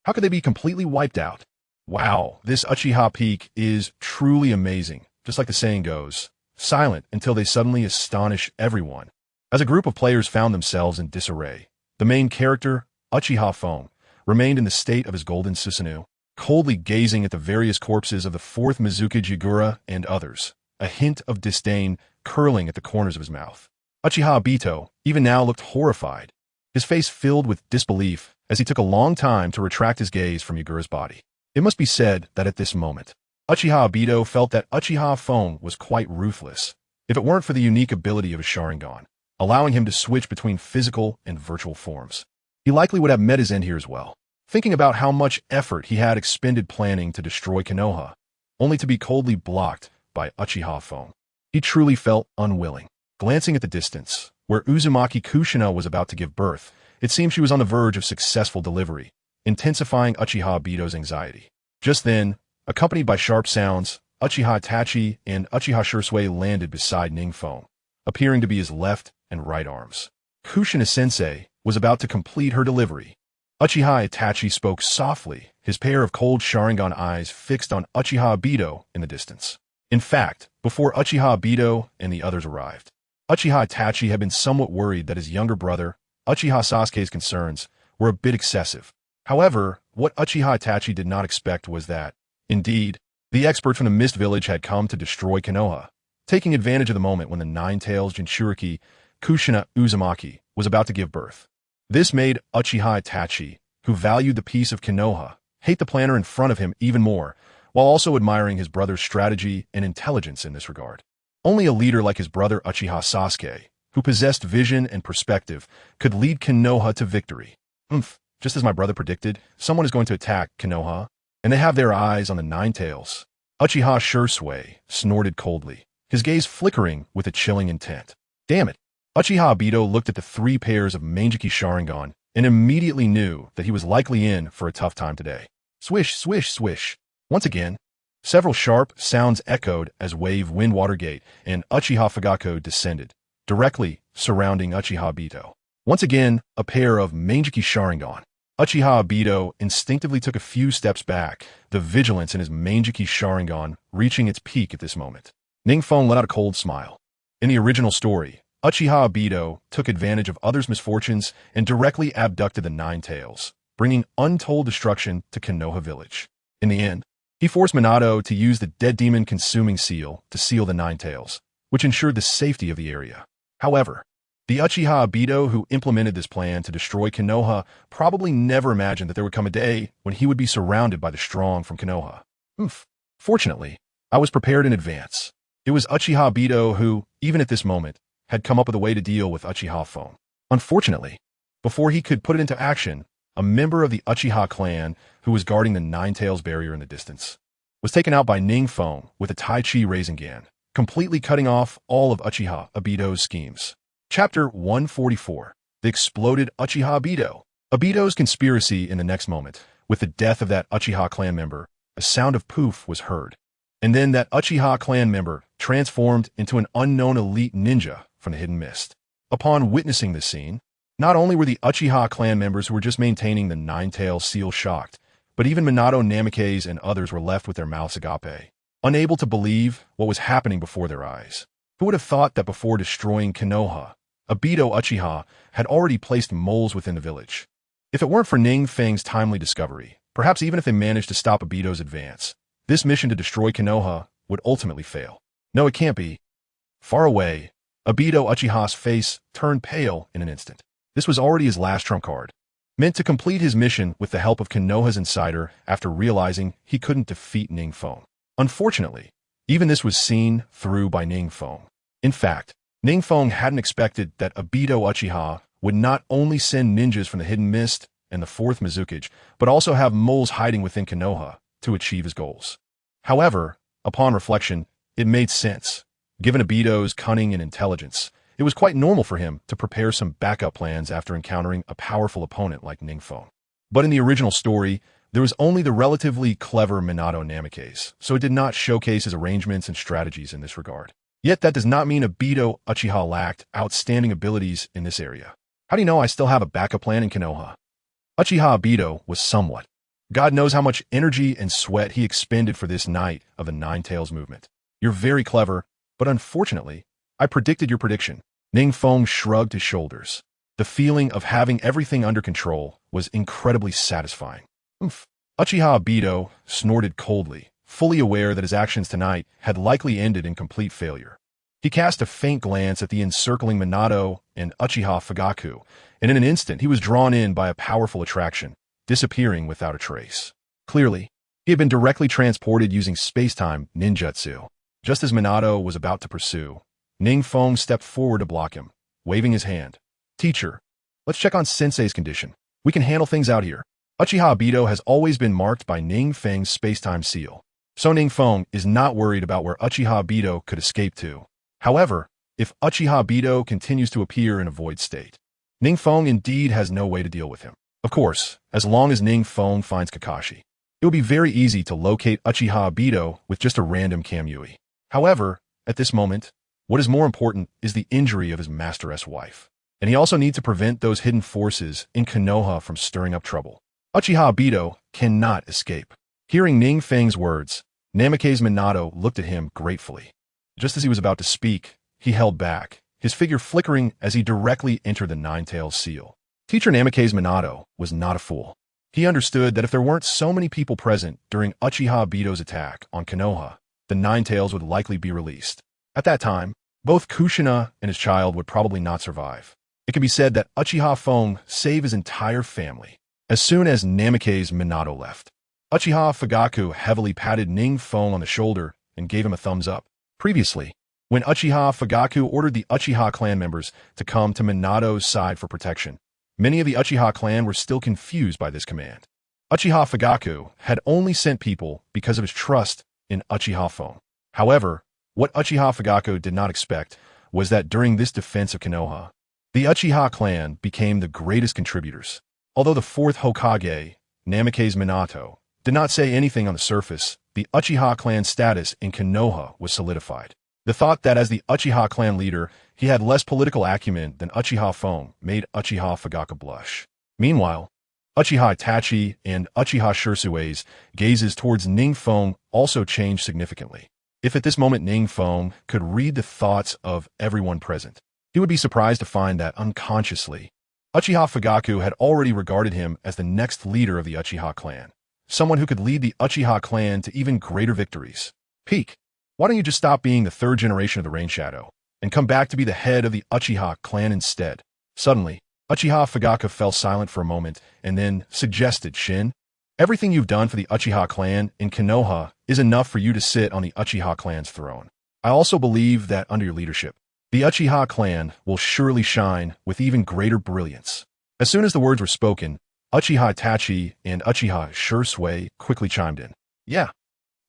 How could they be completely wiped out? Wow, this Uchiha Peak is truly amazing. Just like the saying goes, silent until they suddenly astonish everyone. As a group of players found themselves in disarray, the main character, Uchiha Fong, remained in the state of his golden Susanoo, coldly gazing at the various corpses of the 4th Mizuki Jigura and others, a hint of disdain curling at the corners of his mouth. Uchiha Obito even now looked horrified, his face filled with disbelief as he took a long time to retract his gaze from Yagura's body. It must be said that at this moment, Uchiha Obito felt that Uchiha Fong was quite ruthless, if it weren't for the unique ability of his Sharingan, allowing him to switch between physical and virtual forms. He likely would have met his end here as well, thinking about how much effort he had expended planning to destroy Konoha, only to be coldly blocked by Uchiha Fong. He truly felt unwilling. Glancing at the distance, where Uzumaki Kushina was about to give birth, it seemed she was on the verge of successful delivery, intensifying Uchiha Obito's anxiety. Just then, accompanied by sharp sounds, Uchiha Itachi and Uchiha Shursui landed beside NingFeng, appearing to be his left and right arms. Kushina-sensei was about to complete her delivery. Uchiha Itachi spoke softly, his pair of cold Sharingan eyes fixed on Uchiha Obito in the distance. In fact, before Uchiha Obito and the others arrived, Uchiha Itachi had been somewhat worried that his younger brother, Uchiha Sasuke's concerns were a bit excessive. However, what Uchiha Itachi did not expect was that, indeed, the expert from the Mist Village had come to destroy Konoha, taking advantage of the moment when the Nine-Tails Jinchuriki Kushina Uzumaki was about to give birth. This made Uchiha Itachi, who valued the peace of Konoha, hate the planner in front of him even more, while also admiring his brother's strategy and intelligence in this regard. Only a leader like his brother Uchiha Sasuke, who possessed vision and perspective, could lead Konoha to victory. Just as my brother predicted, someone is going to attack Konoha, and they have their eyes on the Nine-Tails. Uchiha Shursui snorted coldly, his gaze flickering with a chilling intent. Damn it! Uchiha Obito looked at the 3 pairs of Manjiki Sharingan and immediately knew that he was likely in for a tough time today. Swish, swish, swish. Once again, several sharp sounds echoed as Wave Wind Water Gate and Uchiha Fugako descended, directly surrounding Uchiha Obito. Once again, a pair of Manjiki Sharingan. Uchiha Obito instinctively took a few steps back, the vigilance in his Manjiki Sharingan reaching its peak at this moment. NingFeng let out a cold smile. In the original story, Uchiha Obito took advantage of others' misfortunes and directly abducted the Nine-Tails, bringing untold destruction to Konoha Village. In the end, he forced Minato to use the Dead Demon Consuming Seal to seal the Nine-Tails, which ensured the safety of the area. However, the Uchiha Obito who implemented this plan to destroy Konoha probably never imagined that there would come a day when he would be surrounded by the strong from Konoha. Fortunately, I was prepared in advance. It was Uchiha Obito who, even at this moment, had come up with a way to deal with Uchiha Fong. Unfortunately, before he could put it into action, a member of the Uchiha clan who was guarding the Nine-Tails barrier in the distance was taken out by NingFeng with a Tai Chi Rasengan, completely cutting off all of Uchiha Obito's schemes. Chapter 144. The Exploded Uchiha Obito. Obito's conspiracy in the next moment. With the death of that Uchiha clan member, a sound of poof was heard. And then that Uchiha clan member transformed into an unknown elite ninja from the hidden mist. Upon witnessing this scene, not only were the Uchiha clan members who were just maintaining the nine-tail seal shocked, but even Minato, Namikaze, and others were left with their mouths agape, unable to believe what was happening before their eyes. Who would have thought that before destroying Konoha, Obito Uchiha had already placed moles within the village? If it weren't for NingFeng's timely discovery, perhaps even if they managed to stop Obito's advance, this mission to destroy Konoha would ultimately fail. No, it can't be. Far away, Obito Uchiha's face turned pale in an instant. This was already his last trump card, meant to complete his mission with the help of Konoha's insider after realizing he couldn't defeat NingFeng. Unfortunately, even this was seen through by NingFeng. In fact, NingFeng hadn't expected that Obito Uchiha would not only send ninjas from the hidden mist and the fourth Mizukage, but also have moles hiding within Konoha to achieve his goals. However, upon reflection, it made sense. Given Obito's cunning and intelligence, it was quite normal for him to prepare some backup plans after encountering a powerful opponent like NingFeng. But in the original story, there was only the relatively clever Minato Namikaze, so it did not showcase his arrangements and strategies in this regard. Yet that does not mean Obito Uchiha lacked outstanding abilities in this area. How do you know I still have a backup plan in Konoha? Uchiha Obito was somewhat. God knows how much energy and sweat he expended for this night of the Nine Tails movement. You're very clever, but unfortunately, I predicted your prediction. NingFeng shrugged his shoulders. The feeling of having everything under control was incredibly satisfying. Uchiha Obito snorted coldly, fully aware that his actions tonight had likely ended in complete failure. He cast a faint glance at the encircling Minato and Uchiha Fugaku, and in an instant he was drawn in by a powerful attraction, disappearing without a trace. Clearly, he had been directly transported using space-time ninjutsu. Just as Minato was about to pursue, NingFeng stepped forward to block him, waving his hand. Teacher, let's check on Sensei's condition. We can handle things out here. Uchiha Obito has always been marked by NingFeng's space-time seal, so NingFeng is not worried about where Uchiha Obito could escape to. However, if Uchiha Obito continues to appear in a void state, NingFeng indeed has no way to deal with him. Of course, as long as NingFeng finds Kakashi, it will be very easy to locate Uchiha Obito with just a random Kamui. However, at this moment, what is more important is the injury of his Master-S wife, and he also needs to prevent those hidden forces in Konoha from stirring up trouble. Uchiha Obito cannot escape. Hearing NingFeng's words, Namikaze Minato looked at him gratefully. Just as he was about to speak, he held back, his figure flickering as he directly entered the Nine-Tails seal. Teacher Namikaze Minato was not a fool. He understood that if there weren't so many people present during Uchiha Obito's attack on Konoha, the Nine-Tails would likely be released. At that time, both Kushina and his child would probably not survive. It can be said that Uchiha Feng saved his entire family. As soon as Namikaze Minato left, Uchiha Fugaku heavily patted NingFeng on the shoulder and gave him a thumbs up. Previously, when Uchiha Fugaku ordered the Uchiha clan members to come to Minato's side for protection, many of the Uchiha clan were still confused by this command. Uchiha Fugaku had only sent people because of his trust in Uchiha Feng. However, what Uchiha Fugaku did not expect was that during this defense of Konoha, the Uchiha clan became the greatest contributors. Although the fourth Hokage, Namikaze Minato, did not say anything on the surface, the Uchiha clan status in Konoha was solidified. The thought that as the Uchiha clan leader, he had less political acumen than Uchiha Feng made Uchiha Fugaku blush. Meanwhile, Uchiha Itachi and Uchiha Shirsue's gazes towards NingFeng also changed significantly. If at this moment NingFeng could read the thoughts of everyone present, he would be surprised to find that unconsciously, Uchiha Fugaku had already regarded him as the next leader of the Uchiha clan, someone who could lead the Uchiha clan to even greater victories. Peak, why don't you just stop being the third generation of the Rain Shadow and come back to be the head of the Uchiha clan instead? Suddenly, Uchiha Fugaku fell silent for a moment and then suggested, Shin, everything you've done for the Uchiha clan in Konoha is enough for you to sit on the Uchiha clan's throne. I also believe that under your leadership, the Uchiha clan will surely shine with even greater brilliance. As soon as the words were spoken, Uchiha Itachi and Uchiha Shirsue quickly chimed in. Yeah,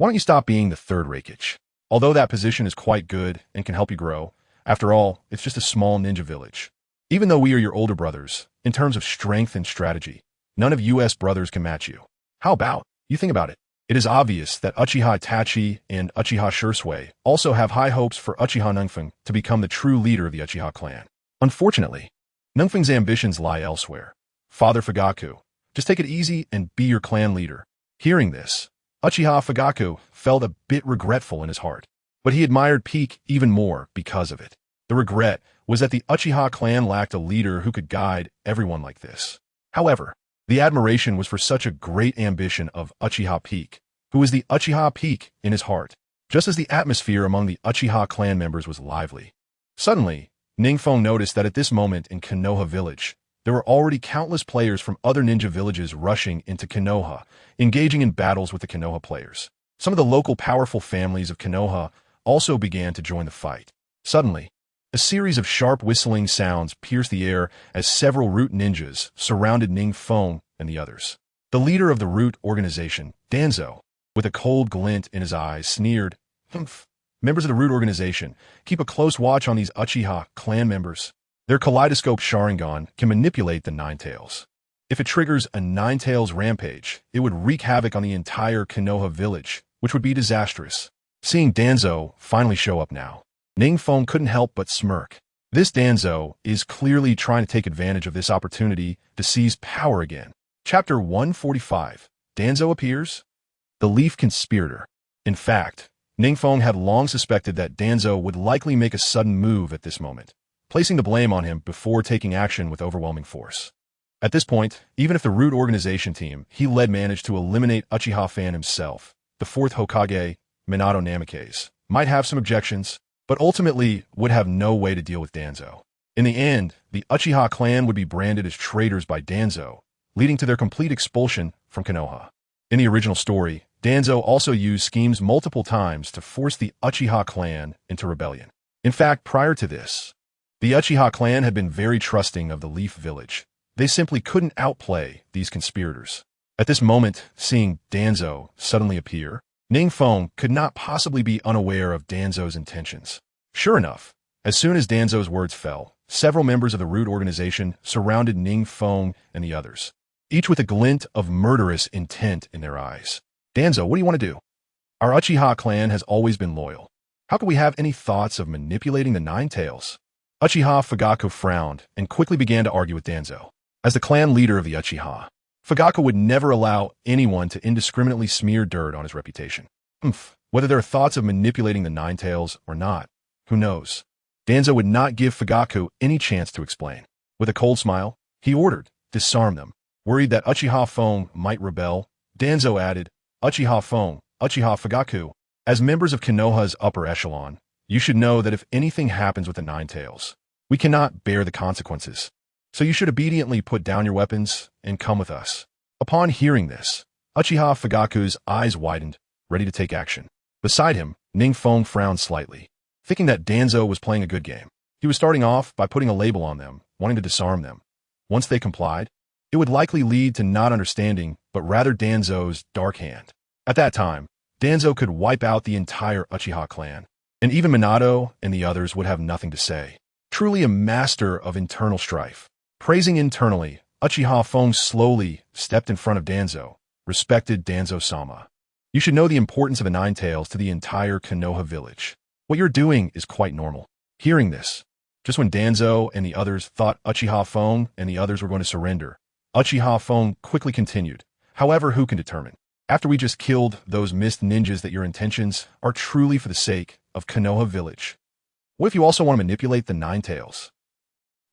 Why don't you stop being the third Reikage? Although that position is quite good and can help you grow, after all, it's just a small ninja village. Even though we are your older brothers, in terms of strength and strategy, none of US brothers can match you. How about you think about it? It is obvious that Uchiha Itachi and Uchiha Shursui also have high hopes for Uchiha NingFeng to become the true leader of the Uchiha clan. Unfortunately, NingFeng's ambitions lie elsewhere. Father Fugaku, just take it easy and be your clan leader. Hearing this, Uchiha Fugaku felt a bit regretful in his heart, but he admired Peak even more because of it. The regret was that the Uchiha clan lacked a leader who could guide everyone like this. However, the admiration was for such a great ambition of Uchiha Peak, who was the Uchiha Peak in his heart, just as the atmosphere among the Uchiha clan members was lively. Suddenly, NingFeng noticed that at this moment in Konoha village, there were already countless players from other ninja villages rushing into Konoha, engaging in battles with the Konoha players. Some of the local powerful families of Konoha also began to join the fight. Suddenly, a series of sharp whistling sounds pierced the air as several Root ninjas surrounded NingFeng and the others. The leader of the Root organization, Danzo, with a cold glint in his eyes, sneered, "Humph. Members of the Root organization, keep a close watch on these Uchiha clan members. Their kaleidoscope Sharingan can manipulate the Nine Tails. If it triggers a Nine Tails rampage, it would wreak havoc on the entire Konoha village, which would be disastrous." Seeing Danzo finally show up now, NingFeng couldn't help but smirk. This Danzo is clearly trying to take advantage of this opportunity to seize power again. Chapter 145. Danzo appears? The Leaf Conspirator. In fact, NingFeng had long suspected that Danzo would likely make a sudden move at this moment, placing the blame on him before taking action with overwhelming force. At this point, even if the Root organization team he led managed to eliminate Uchiha Fan himself, the fourth Hokage, Minato Namikaze, might have some objections, but ultimately would have no way to deal with Danzo. In the end, the Uchiha clan would be branded as traitors by Danzo, leading to their complete expulsion from Konoha. In the original story, Danzo also used schemes multiple times to force the Uchiha clan into rebellion. In fact, prior to this, the Uchiha clan had been very trusting of the Leaf Village. They simply couldn't outplay these conspirators. At this moment, seeing Danzo suddenly appear, NingFeng could not possibly be unaware of Danzo's intentions. Sure enough, as soon as Danzo's words fell, several members of the Root organization surrounded NingFeng and the others, each with a glint of murderous intent in their eyes. "Danzo, what do you want to do? Our Uchiha clan has always been loyal. How could we have any thoughts of manipulating the Nine Tails?" Uchiha Fugaku frowned and quickly began to argue with Danzo. As the clan leader of the Uchiha, Fugaku would never allow anyone to indiscriminately smear dirt on his reputation. Whether there are thoughts of manipulating the Nine Tails or not, who knows? Danzo would not give Fugaku any chance to explain. With a cold smile, he ordered, "Disarm them." Worried that Uchiha Feng might rebel, Danzo added, "Uchiha Feng, Uchiha Fugaku, as members of Konoha's upper echelon, you should know that if anything happens with the Nine Tails, we cannot bear the consequences. So you should obediently put down your weapons and come with us." Upon hearing this, Uchiha Fugaku's eyes widened, ready to take action. Beside him, NingFeng frowned slightly, thinking that Danzo was playing a good game. He was starting off by putting a label on them, wanting to disarm them. Once they complied, it would likely lead to not understanding, but rather Danzo's dark hand. At that time, Danzo could wipe out the entire Uchiha clan, and even Minato and the others would have nothing to say. Truly a master of internal strife. Praising internally, Uchiha Feng slowly stepped in front of Danzo, respected Danzo-sama. "You should know the importance of the Nine Tails to the entire Konoha village. What you're doing is quite normal." Hearing this, just when Danzo and the others thought Uchiha Feng and the others were going to surrender, Uchiha Feng quickly continued, "However, who can determine? After we just killed those mist ninjas that your intentions are truly for the sake of Konoha village. What if you also want to manipulate the Nine Tails?"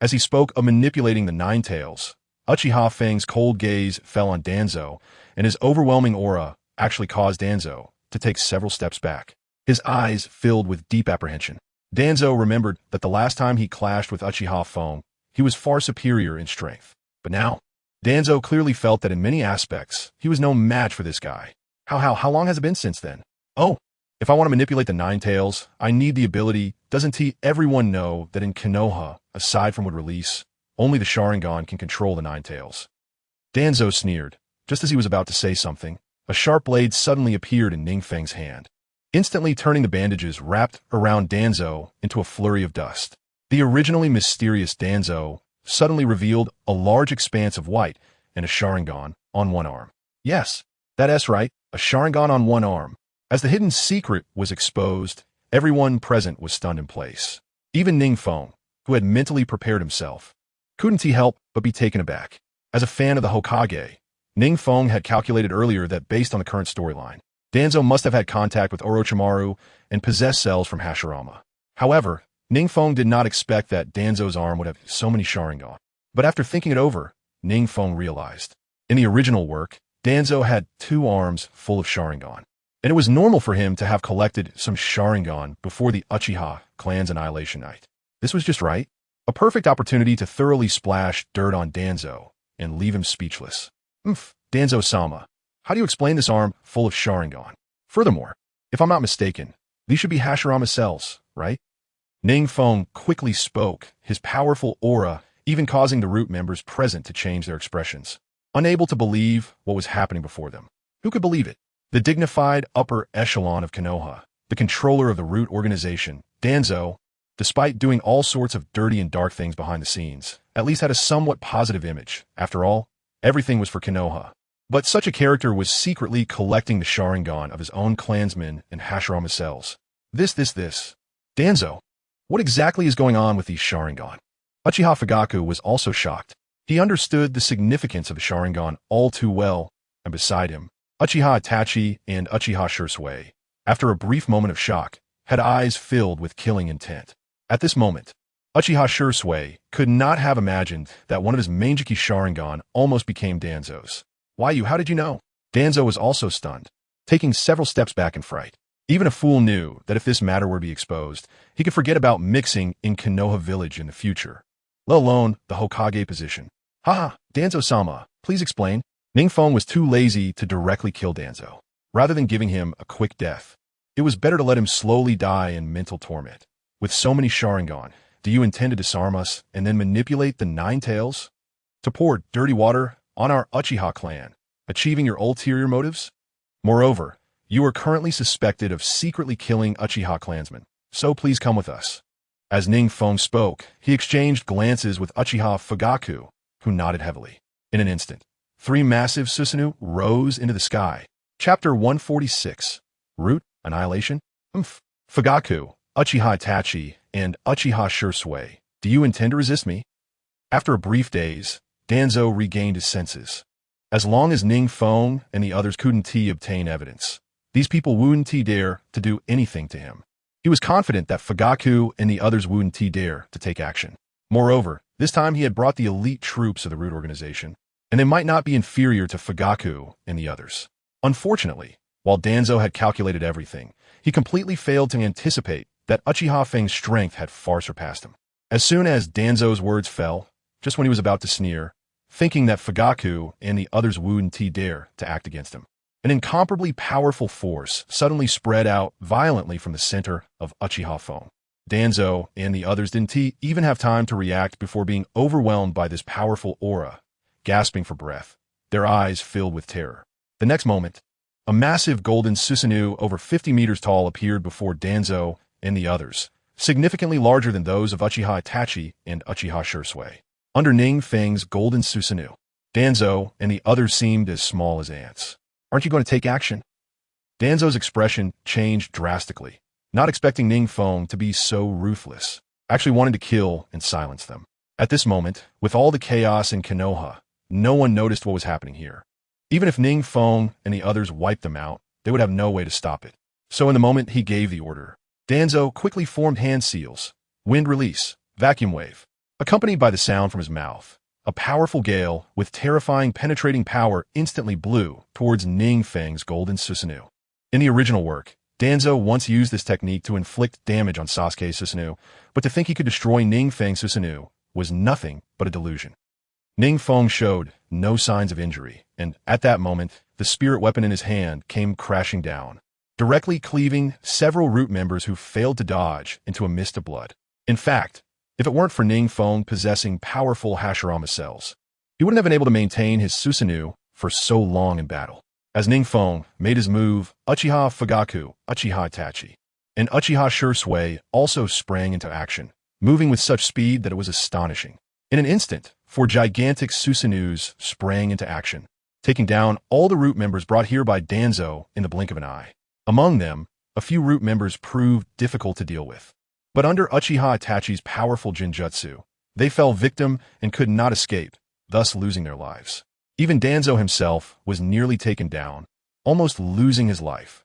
As he spoke of manipulating the Nine Tails, Uchiha Feng's cold gaze fell on Danzo, and his overwhelming aura actually caused Danzo to take several steps back. His eyes filled with deep apprehension. Danzo remembered that the last time he clashed with Uchiha Feng, he was far superior in strength. But now, Danzo clearly felt that in many aspects, he was no match for this guy. How long has it been since then? "Oh, if I want to manipulate the Nine Tails, I need the ability. Doesn't everyone know that in Konoha, aside from would release, only the Sharingan can control the Nine Tails?" Danzo sneered. Just as he was about to say something, a sharp blade suddenly appeared in NingFeng's hand, instantly turning the bandages wrapped around Danzo into a flurry of dust. The originally mysterious Danzo suddenly revealed a large expanse of white and a Sharingan on one arm. Yes, that's right, a Sharingan on one arm. As the hidden secret was exposed, everyone present was stunned in place. Even NingFeng, who had mentally prepared himself, couldn't he help but be taken aback. As a fan of the Hokage, NingFeng had calculated earlier that based on the current storyline, Danzo must have had contact with Orochimaru and possessed cells from Hashirama. However, NingFeng did not expect that Danzo's arm would have so many Sharingan. But after thinking it over, NingFeng realized. In the original work, Danzo had 2 arms full of Sharingan, and it was normal for him to have collected some Sharingan before the Uchiha clan's annihilation night. This was just right. A perfect opportunity to thoroughly splash dirt on Danzo and leave him speechless. Danzo-sama, how do you explain this arm full of Sharingan? Furthermore, if I'm not mistaken, these should be Hashirama cells, right? NingFeng quickly spoke, his powerful aura even causing the root members present to change their expressions, unable to believe what was happening before them. Who could believe it? The dignified upper echelon of Konoha, the controller of the root organization, Danzo, despite doing all sorts of dirty and dark things behind the scenes, at least had a somewhat positive image. After all, everything was for Konoha. But such a character was secretly collecting the Sharingan of his own clansmen and Hashirama cells. This. Danzo, what exactly is going on with these Sharingan? Uchiha Fugaku was also shocked. He understood the significance of a Sharingan all too well, and beside him, Uchiha Itachi and Uchiha Shursui, after a brief moment of shock, had eyes filled with killing intent. At this moment, Uchiha Shursui could not have imagined that one of his Manjiki Sharingan almost became Danzo's. Why you? How did you know? Danzo was also stunned, taking several steps back in fright. Even a fool knew that if this matter were to be exposed, he could forget about mixing in Konoha village in the future, let alone the Hokage position. Haha, Danzo-sama, please explain. NingFeng was too lazy to directly kill Danzo. Rather than giving him a quick death, it was better to let him slowly die in mental torment. With so many Sharingan, do you intend to disarm us and then manipulate the 9 tails to pour dirty water on our Uchiha clan, achieving your ulterior motives? Moreover, you are currently suspected of secretly killing Uchiha clansmen, so please come with us. As NingFeng spoke, he exchanged glances with Uchiha Fugaku, who nodded heavily. In an instant, 3 massive Susanoo rose into the sky. Chapter 146, Root Annihilation? Fugaku, Uchiha Itachi, and Uchiha Shursui, do you intend to resist me? After a brief daze, Danzo regained his senses. As long as NingFeng and the others couldn't obtain evidence, these people wouldn't dare to do anything to him. He was confident that Fugaku and the others wouldn't dare to take action. Moreover, this time he had brought the elite troops of the root organization, and they might not be inferior to Fugaku and the others. Unfortunately, while Danzo had calculated everything, he completely failed to anticipate that Uchiha Feng's strength had far surpassed him. As soon as Danzo's words fell, just when he was about to sneer, thinking that Fugaku and the others wouldn't dare to act against him, an incomparably powerful force suddenly spread out violently from the center of Uchiha Feng. Danzo and the others didn't even have time to react before being overwhelmed by this powerful aura, gasping for breath, their eyes filled with terror. The next moment, a massive golden Susanoo over 50 meters tall appeared before Danzo and the others, significantly larger than those of Uchiha Itachi and Uchiha Shursui. Under NingFeng's golden Susanoo, Danzo and the others seemed as small as ants. Aren't you going to take action? Danzo's expression changed drastically, not expecting NingFeng to be so ruthless, actually wanting to kill and silence them. At this moment, with all the chaos in Konoha, no one noticed what was happening here. Even if NingFeng and the others wiped them out, they would have no way to stop it. So in the moment he gave the order, Danzo quickly formed hand seals, wind release, vacuum wave. Accompanied by the sound from his mouth, a powerful gale with terrifying penetrating power instantly blew towards NingFeng's golden Susanoo. In the original work, Danzo once used this technique to inflict damage on Sasuke's Susanoo, but to think he could destroy NingFeng's Susanoo was nothing but a delusion. NingFeng showed no signs of injury, and at that moment, the spirit weapon in his hand came crashing down, directly cleaving several root members who failed to dodge into a mist of blood. In fact, if it weren't for NingFeng possessing powerful Hashirama cells, he wouldn't have been able to maintain his Susanoo for so long in battle. As NingFeng made his move, Uchiha Fugaku, Uchiha Itachi, and Uchiha Shursui also sprang into action, moving with such speed that it was astonishing. In an instant, 4 gigantic Susanus sprang into action, taking down all the root members brought here by Danzo in the blink of an eye. Among them, a few root members proved difficult to deal with. But under Uchiha Itachi's powerful Jinjutsu, they fell victim and could not escape, thus losing their lives. Even Danzo himself was nearly taken down, almost losing his life.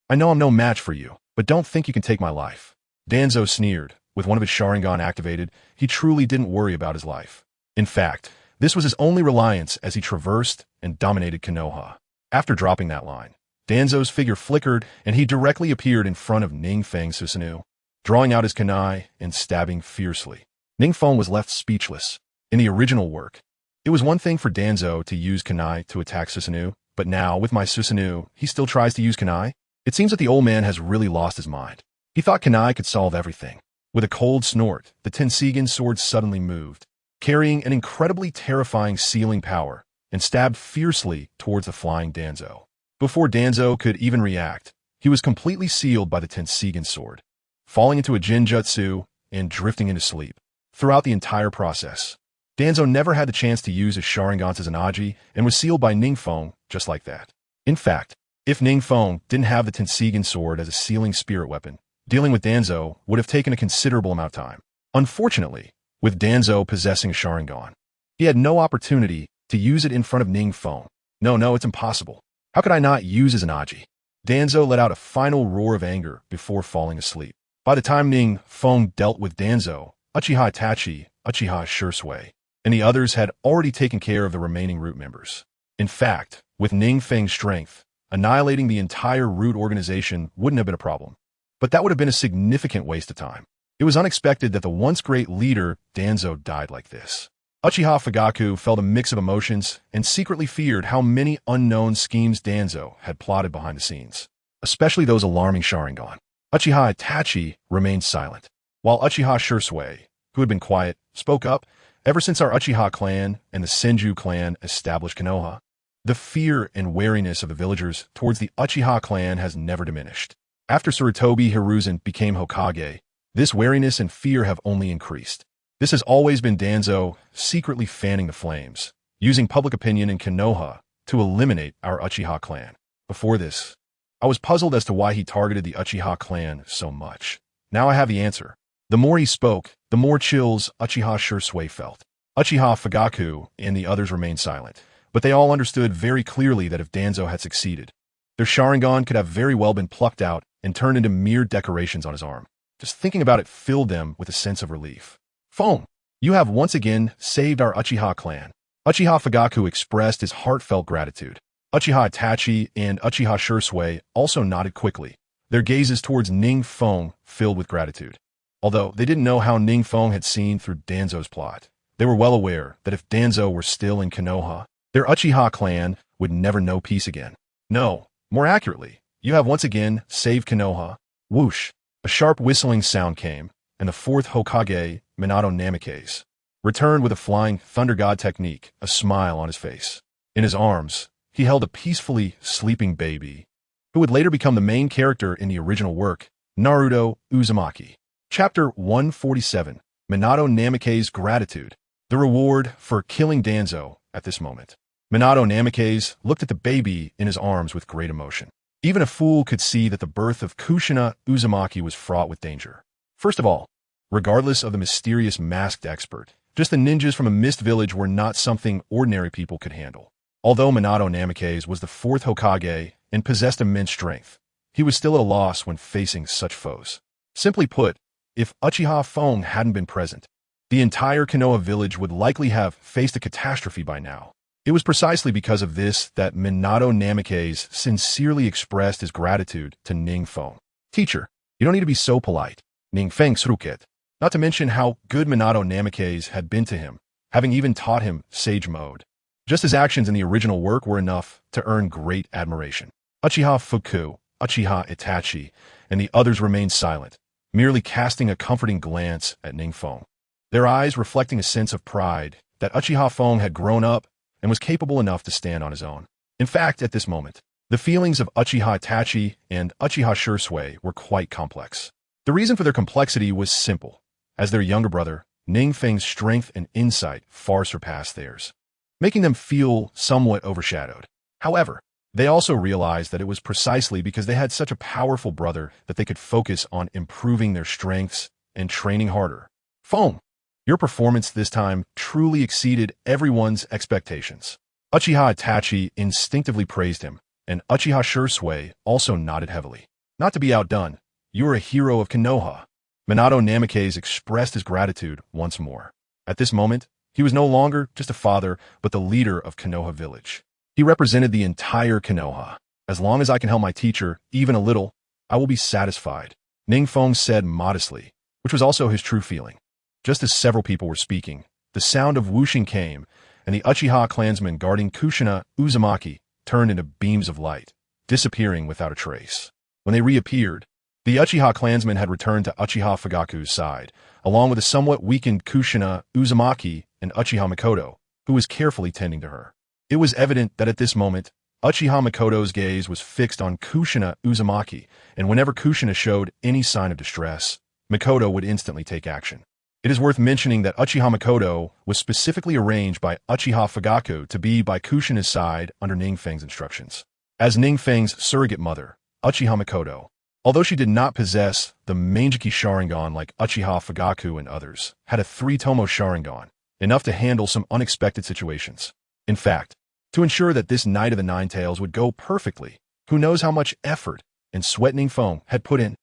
I know I'm no match for you, but don't think you can take my life. Danzo sneered. With one of his Sharingan activated, he truly didn't worry about his life. In fact, this was his only reliance as he traversed and dominated Konoha. After dropping that line, Danzo's figure flickered and he directly appeared in front of NingFeng Susanoo, drawing out his kunai and stabbing fiercely. NingFeng was left speechless. In the original work, it was one thing for Danzo to use kunai to attack Susanoo, but now, with my Susanoo, he still tries to use kunai? It seems that the old man has really lost his mind. He thought kunai could solve everything. With a cold snort, the Tenseigan sword suddenly moved, carrying an incredibly terrifying sealing power, and stabbed fiercely towards the flying Danzo. Before Danzo could even react, he was completely sealed by the Tenseigan sword, falling into a Jinjutsu and drifting into sleep. Throughout the entire process, Danzo never had the chance to use his Sharingans as an Aji and was sealed by NingFeng just like that. In fact, if NingFeng didn't have the Tenseigan sword as a sealing spirit weapon, dealing with Danzo would have taken a considerable amount of time. Unfortunately, with Danzo possessing a Sharingan, he had no opportunity to use it in front of NingFeng. No, it's impossible. How could I not use as an Aji? Danzo let out a final roar of anger before falling asleep. By the time NingFeng dealt with Danzo, Uchiha Itachi, Uchiha Shursui, and the others had already taken care of the remaining root members. In fact, with NingFeng's strength, annihilating the entire root organization wouldn't have been a problem. But that would have been a significant waste of time. It was unexpected that the once great leader, Danzo, died like this. Uchiha Fugaku felt a mix of emotions and secretly feared how many unknown schemes Danzo had plotted behind the scenes, especially those alarming Sharingan. Uchiha Itachi remained silent, while Uchiha Shursui, who had been quiet, spoke up. Ever since our Uchiha clan and the Senju clan established Konoha, the fear and wariness of the villagers towards the Uchiha clan has never diminished. After Sarutobi Hiruzen became Hokage, this wariness and fear have only increased. This has always been Danzo secretly fanning the flames, using public opinion in Konoha to eliminate our Uchiha clan. Before this, I was puzzled as to why he targeted the Uchiha clan so much. Now I have the answer. The more he spoke, the more chills Uchiha Shursui felt. Uchiha Fugaku and the others remained silent, but they all understood very clearly that if Danzo had succeeded, their Sharingan could have very well been plucked out and turned into mere decorations on his arm. Just thinking about it filled them with a sense of relief. Feng, you have once again saved our Uchiha clan. Uchiha Fugaku expressed his heartfelt gratitude. Uchiha Itachi and Uchiha Shursui also nodded quickly, their gazes towards NingFeng filled with gratitude. Although they didn't know how NingFeng had seen through Danzo's plot, they were well aware that if Danzo were still in Konoha, their Uchiha clan would never know peace again. No, more accurately, you have once again saved Konoha. Whoosh! A sharp whistling sound came, and the fourth Hokage, Minato Namikaze, returned with a flying thunder god technique, a smile on his face. In his arms, he held a peacefully sleeping baby, who would later become the main character in the original work, Naruto Uzumaki. Chapter 147, Minato Namikaze's Gratitude, the reward for killing Danzo at this moment. Minato Namikaze looked at the baby in his arms with great emotion. Even a fool could see that the birth of Kushina Uzumaki was fraught with danger. First of all, regardless of the mysterious masked expert, just the ninjas from a mist village were not something ordinary people could handle. Although Minato Namikaze was the fourth Hokage and possessed immense strength, he was still at a loss when facing such foes. Simply put, if Uchiha Feng hadn't been present, the entire Konoha village would likely have faced a catastrophe by now. It was precisely because of this that Minato Namikaze sincerely expressed his gratitude to NingFeng. Teacher, you don't need to be so polite. NingFeng Sruket. Not to mention how good Minato Namikaze had been to him, having even taught him Sage Mode. Just his actions in the original work were enough to earn great admiration. Uchiha Fuku, Uchiha Itachi, and the others remained silent, merely casting a comforting glance at NingFeng, their eyes reflecting a sense of pride that Uchiha Feng had grown up and was capable enough to stand on his own. In fact, at this moment, the feelings of Uchiha Itachi and Uchiha Shursui were quite complex. The reason for their complexity was simple. As their younger brother, NingFeng's strength and insight far surpassed theirs, making them feel somewhat overshadowed. However, they also realized that it was precisely because they had such a powerful brother that they could focus on improving their strengths and training harder. Feng, your performance this time truly exceeded everyone's expectations. Uchiha Itachi instinctively praised him, and Uchiha Shursui also nodded heavily. Not to be outdone, you are a hero of Konoha. Minato Namikaze expressed his gratitude once more. At this moment, he was no longer just a father, but the leader of Konoha village. He represented the entire Konoha. As long as I can help my teacher, even a little, I will be satisfied, NingFeng said modestly, which was also his true feeling. Just as several people were speaking, the sound of whooshing came, and the Uchiha clansmen guarding Kushina Uzumaki turned into beams of light, disappearing without a trace. When they reappeared, the Uchiha clansmen had returned to Uchiha Fugaku's side, along with a somewhat weakened Kushina Uzumaki and Uchiha Mikoto, who was carefully tending to her. It was evident that at this moment, Uchiha Mikoto's gaze was fixed on Kushina Uzumaki, and whenever Kushina showed any sign of distress, Mikoto would instantly take action. It is worth mentioning that Uchiha Mikoto was specifically arranged by Uchiha Fugaku to be by Kushina's side under NingFeng's instructions. As NingFeng's surrogate mother, Uchiha Mikoto, although she did not possess the Manjiki Sharingan like Uchiha Fugaku and others, had a 3-tomo Sharingan, enough to handle some unexpected situations. In fact, to ensure that this Night of the Nine Tails would go perfectly, who knows how much effort and sweat NingFeng had put in.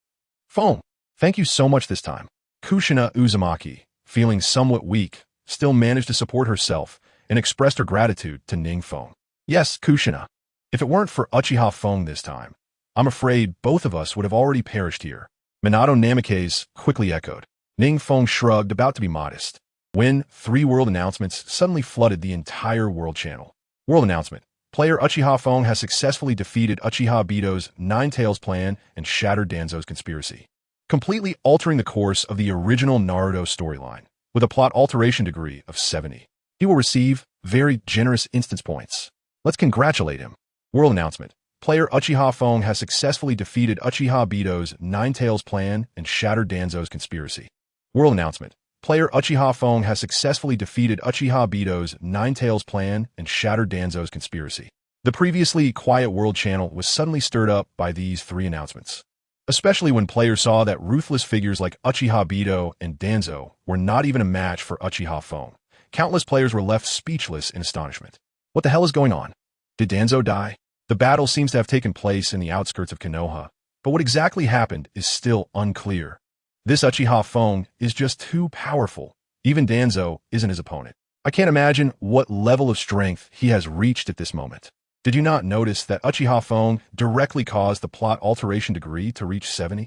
Feng, thank you so much this time. Kushina Uzumaki, feeling somewhat weak, still managed to support herself and expressed her gratitude to NingFeng. Yes, Kushina. If it weren't for Uchiha Feng this time, I'm afraid both of us would have already perished here. Minato Namikaze quickly echoed. NingFeng shrugged, about to be modest, when 3 world announcements suddenly flooded the entire world channel. World announcement. Player Uchiha Feng has successfully defeated Uchiha Obito's Nine Tails plan and shattered Danzo's conspiracy, completely altering the course of the original Naruto storyline, with a plot alteration degree of 70. He will receive very generous instance points. Let's congratulate him. World announcement. Player Uchiha Feng has successfully defeated Uchiha Obito's Nine Tails plan and shattered Danzo's conspiracy. World announcement. Player Uchiha Feng has successfully defeated Uchiha Obito's Nine Tails plan and shattered Danzo's conspiracy. The previously quiet world channel was suddenly stirred up by these 3 announcements, especially when players saw that ruthless figures like Uchiha Obito and Danzo were not even a match for Uchiha Feng. Countless players were left speechless in astonishment. What the hell is going on? Did Danzo die? The battle seems to have taken place in the outskirts of Konoha, but what exactly happened is still unclear. This Uchiha Feng is just too powerful. Even Danzo isn't his opponent. I can't imagine what level of strength he has reached at this moment. Did you not notice that Uchiha Feng directly caused the plot alteration degree to reach 70?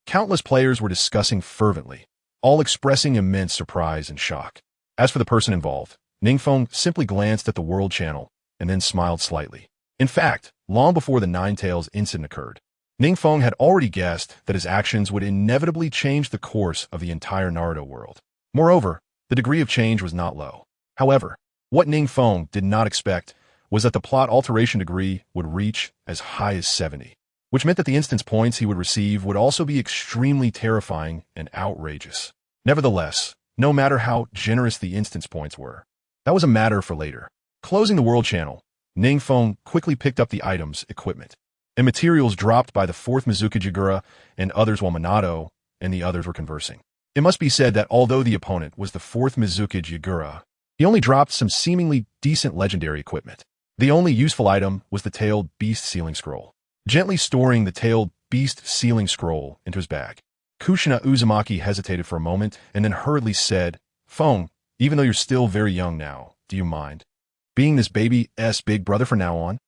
Countless players were discussing fervently, all expressing immense surprise and shock. As for the person involved, NingFeng simply glanced at the world channel and then smiled slightly. In fact, long before the Nine Tails incident occurred, NingFeng had already guessed that his actions would inevitably change the course of the entire Naruto world. Moreover, the degree of change was not low. However, what NingFeng did not expect was that the plot alteration degree would reach as high as 70, which meant that the instance points he would receive would also be extremely terrifying and outrageous. Nevertheless, no matter how generous the instance points were, that was a matter for later. Closing the world channel, NingFeng quickly picked up the items, equipment, and materials dropped by the 4th Mizukage and others while Minato and the others were conversing. It must be said that although the opponent was the 4th Mizukage, he only dropped some seemingly decent legendary equipment. The only useful item was the tailed beast sealing scroll. Gently storing the tailed beast sealing scroll into his bag, Kushina Uzumaki hesitated for a moment and then hurriedly said, Feng, even though you're still very young now, do you mind being this baby's big brother from now on?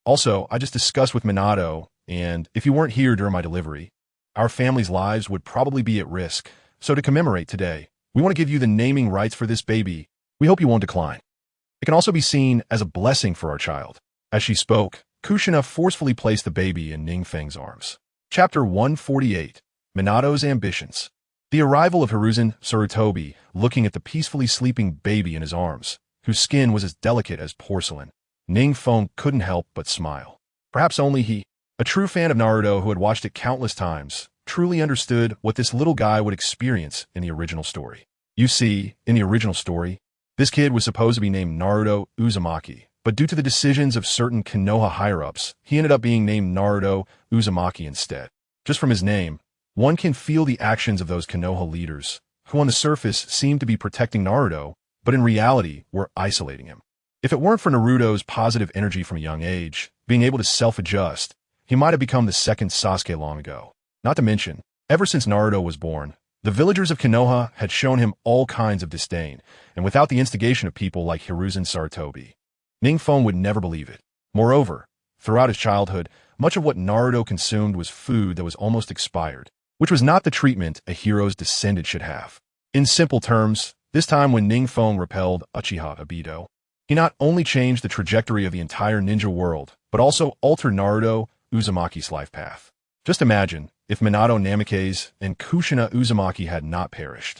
Also, I just discussed with Minato, and if you weren't here during my delivery, our family's lives would probably be at risk. So to commemorate today, we want to give you the naming rights for this baby. We hope you won't decline. It can also be seen as a blessing for our child. As she spoke, Kushina forcefully placed the baby in NingFeng's arms. Chapter 148. Minato's Ambitions. The arrival of Hiruzen Sarutobi, looking at the peacefully sleeping baby in his arms, whose skin was as delicate as porcelain, NingFeng couldn't help but smile. Perhaps only he, a true fan of Naruto who had watched it countless times, truly understood what this little guy would experience in the original story. You see, in the original story, this kid was supposed to be named Naruto Uzumaki, but due to the decisions of certain Konoha higher-ups, he ended up being named Naruto Uzumaki instead. Just from his name, one can feel the actions of those Konoha leaders, who on the surface seemed to be protecting Naruto, but in reality were isolating him. If it weren't for Naruto's positive energy from a young age, being able to self-adjust, he might have become the second Sasuke long ago. Not to mention, ever since Naruto was born, the villagers of Konoha had shown him all kinds of disdain, and without the instigation of people like Hiruzen Sarutobi, NingFeng would never believe it. Moreover, throughout his childhood, much of what Naruto consumed was food that was almost expired, which was not the treatment a hero's descendant should have. In simple terms, this time when NingFeng repelled Uchiha Obito, he not only changed the trajectory of the entire ninja world, but also altered Naruto Uzumaki's life path. Just imagine if Minato Namikaze and Kushina Uzumaki had not perished,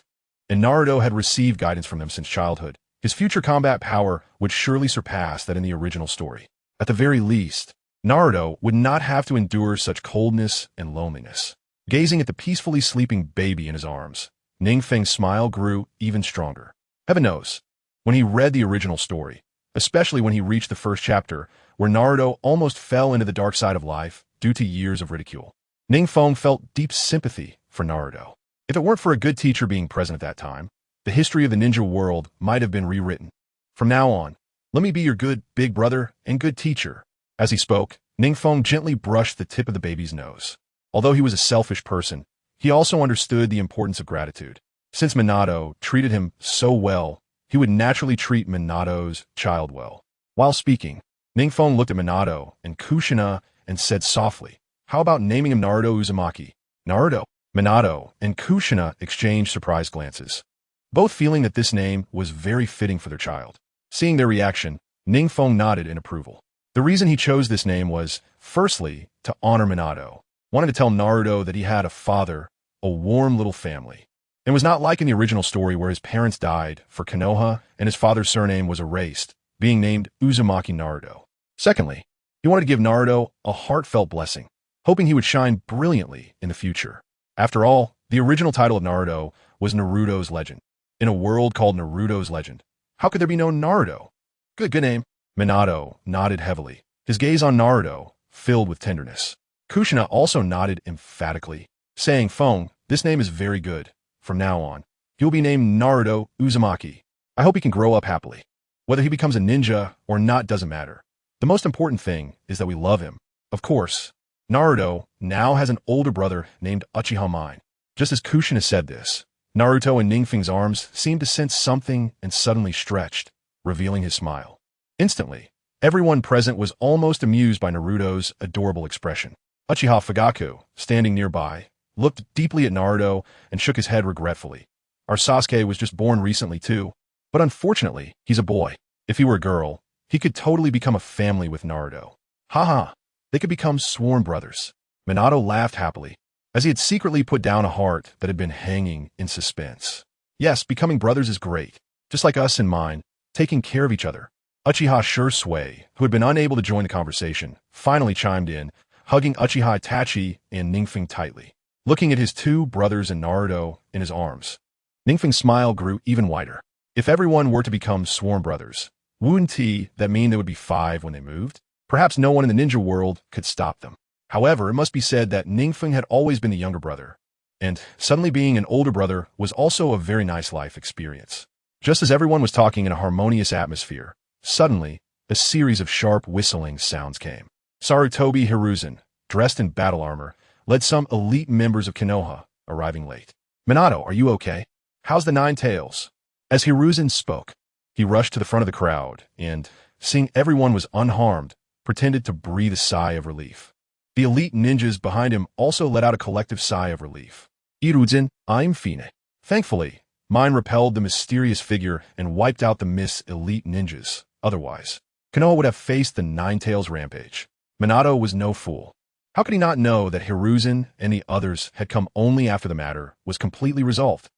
and Naruto had received guidance from them since childhood. His future combat power would surely surpass that in the original story. At the very least, Naruto would not have to endure such coldness and loneliness. Gazing at the peacefully sleeping baby in his arms, NingFeng's smile grew even stronger. Heaven knows, when he read the original story, especially when he reached the first chapter, where Naruto almost fell into the dark side of life due to years of ridicule, NingFeng felt deep sympathy for Naruto. If it weren't for a good teacher being present at that time, the history of the ninja world might have been rewritten. From now on, let me be your good big brother and good teacher. As he spoke, NingFeng gently brushed the tip of the baby's nose. Although he was a selfish person, he also understood the importance of gratitude. Since Minato treated him so well, he would naturally treat Minato's child well. While speaking, NingFeng looked at Minato and Kushina and said softly, "How about naming him Naruto Uzumaki?" Naruto, Minato, and Kushina exchanged surprised glances, both feeling that this name was very fitting for their child. Seeing their reaction, NingFeng nodded in approval. The reason he chose this name was, firstly, to honor Minato, wanting to tell Naruto that he had a father, a warm little family, and was not like in the original story where his parents died for Konoha and his father's surname was erased, being named Uzumaki Naruto. Secondly, he wanted to give Naruto a heartfelt blessing, hoping he would shine brilliantly in the future. After all, the original title of Naruto was Naruto's Legend. In a world called Naruto's Legend, how could there be no Naruto? Good name. Minato nodded heavily, his gaze on Naruto filled with tenderness. Kushina also nodded emphatically, saying, "Feng, this name is very good. From now on, he will be named Naruto Uzumaki. I hope he can grow up happily. Whether he becomes a ninja or not doesn't matter. The most important thing is that we love him." Of course, Naruto now has an older brother named Uchiha Mine. Just as Kushina said this, Naruto in NingFeng's arms seemed to sense something and suddenly stretched, revealing his smile. Instantly, everyone present was almost amused by Naruto's adorable expression. Uchiha Fugaku, standing nearby, looked deeply at Naruto and shook his head regretfully. Our Sasuke was just born recently too, but unfortunately, he's a boy. If he were a girl, he could totally become a family with Naruto. Haha, they could become sworn brothers. Minato laughed happily, as he had secretly put down a heart that had been hanging in suspense. Yes, becoming brothers is great, just like us and mine, taking care of each other. Uchiha Shursui, who had been unable to join the conversation, finally chimed in, hugging Uchiha Itachi and NingFeng tightly, looking at his two brothers and Naruto in his arms. NingFeng's smile grew even wider. If everyone were to become sworn brothers, wouldn't that mean there would be 5 when they moved? Perhaps no one in the ninja world could stop them. However, it must be said that NingFeng had always been the younger brother, and suddenly being an older brother was also a very nice life experience. Just as everyone was talking in a harmonious atmosphere, suddenly, a series of sharp whistling sounds came. Sarutobi Hiruzen, dressed in battle armor, led some elite members of Konoha, arriving late. "Minato, are you okay? How's the 9 tails?" As Hiruzen spoke, he rushed to the front of the crowd and, seeing everyone was unharmed, pretended to breathe a sigh of relief. The elite ninjas behind him also let out a collective sigh of relief. "Hiruzen, I'm fine." Thankfully, mine repelled the mysterious figure and wiped out the Miss Elite ninjas. Otherwise, Konoha would have faced the 9 tails rampage. Minato was no fool. How could he not know that Hiruzen and the others had come only after the matter was completely resolved?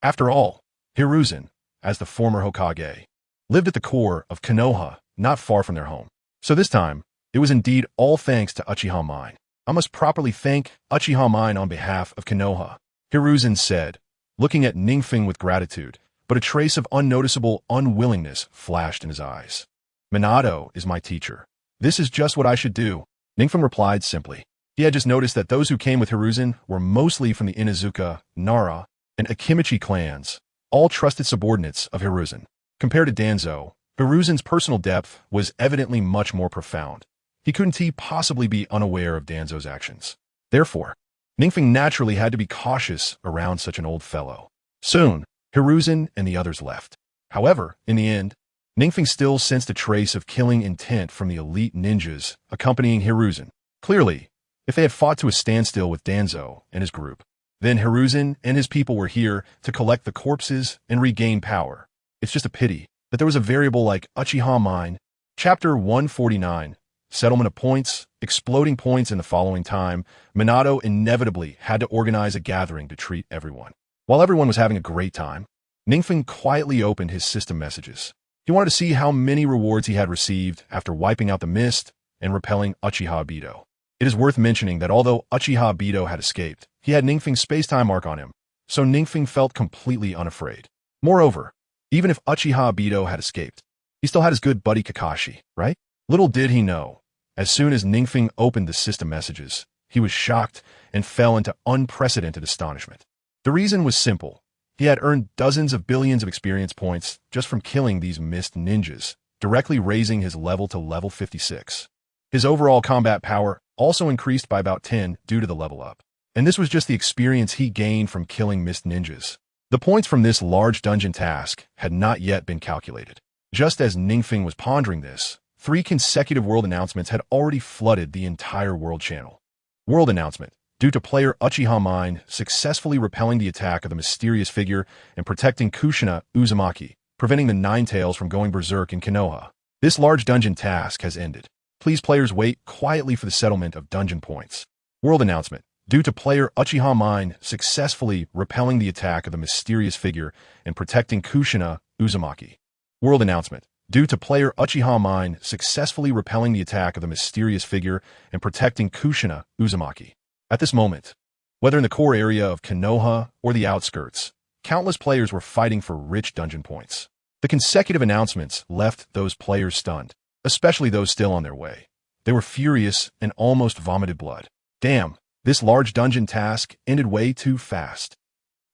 After all, Hiruzen, as the former Hokage, lived at the core of Konoha, not far from their home. So this time, it was indeed all thanks to Uchiha Mine. I must properly thank Uchiha Mine on behalf of Konoha, Hiruzen said, looking at NingFeng with gratitude, but a trace of unnoticeable unwillingness flashed in his eyes. Minato is my teacher. This is just what I should do, NingFeng replied simply. He had just noticed that those who came with Hiruzen were mostly from the Inuzuka, Nara, and Akimichi clans, all trusted subordinates of Hiruzen. Compared to Danzo, Hiruzen's personal depth was evidently much more profound. He couldn't possibly be unaware of Danzo's actions. Therefore, NingFeng naturally had to be cautious around such an old fellow. Soon, Hiruzen and the others left. However, in the end, NingFeng still sensed a trace of killing intent from the elite ninjas accompanying Hiruzen. Clearly, if they had fought to a standstill with Danzo and his group, then Hiruzen and his people were here to collect the corpses and regain power. It's just a pity that there was a variable like Uchiha Mine. Chapter 149, Settlement of Points, Exploding Points in the following time, Minato inevitably had to organize a gathering to treat everyone. While everyone was having a great time, NingFeng quietly opened his system messages. He wanted to see how many rewards he had received after wiping out the mist and repelling Uchiha Obito. It is worth mentioning that although Uchiha Obito had escaped, he had NingFeng's space-time mark on him, so NingFeng felt completely unafraid. Moreover, even if Uchiha Obito had escaped, he still had his good buddy Kakashi, right? Little did he know, as soon as NingFeng opened the system messages, he was shocked and fell into unprecedented astonishment. The reason was simple. He had earned dozens of billions of experience points just from killing these mist ninjas, directly raising his level to level 56. His overall combat power also increased by about 10 due to the level up. And this was just the experience he gained from killing mist ninjas. The points from this large dungeon task had not yet been calculated. Just as NingFeng was pondering this, 3 consecutive world announcements had already flooded the entire world channel. World announcement. Due to player Uchiha Mine successfully repelling the attack of the mysterious figure and protecting Kushina Uzumaki, preventing the Nine Tails from going berserk in Konoha. This large dungeon task has ended. Please players wait quietly for the settlement of dungeon points. World announcement. Due to player Uchiha Mine successfully repelling the attack of the mysterious figure and protecting Kushina Uzumaki. World announcement. Due to player Uchiha Mine successfully repelling the attack of the mysterious figure and protecting Kushina Uzumaki. At this moment, whether in the core area of Konoha or the outskirts, countless players were fighting for rich dungeon points. The consecutive announcements left those players stunned, especially those still on their way. They were furious and almost vomited blood. Damn, this large dungeon task ended way too fast.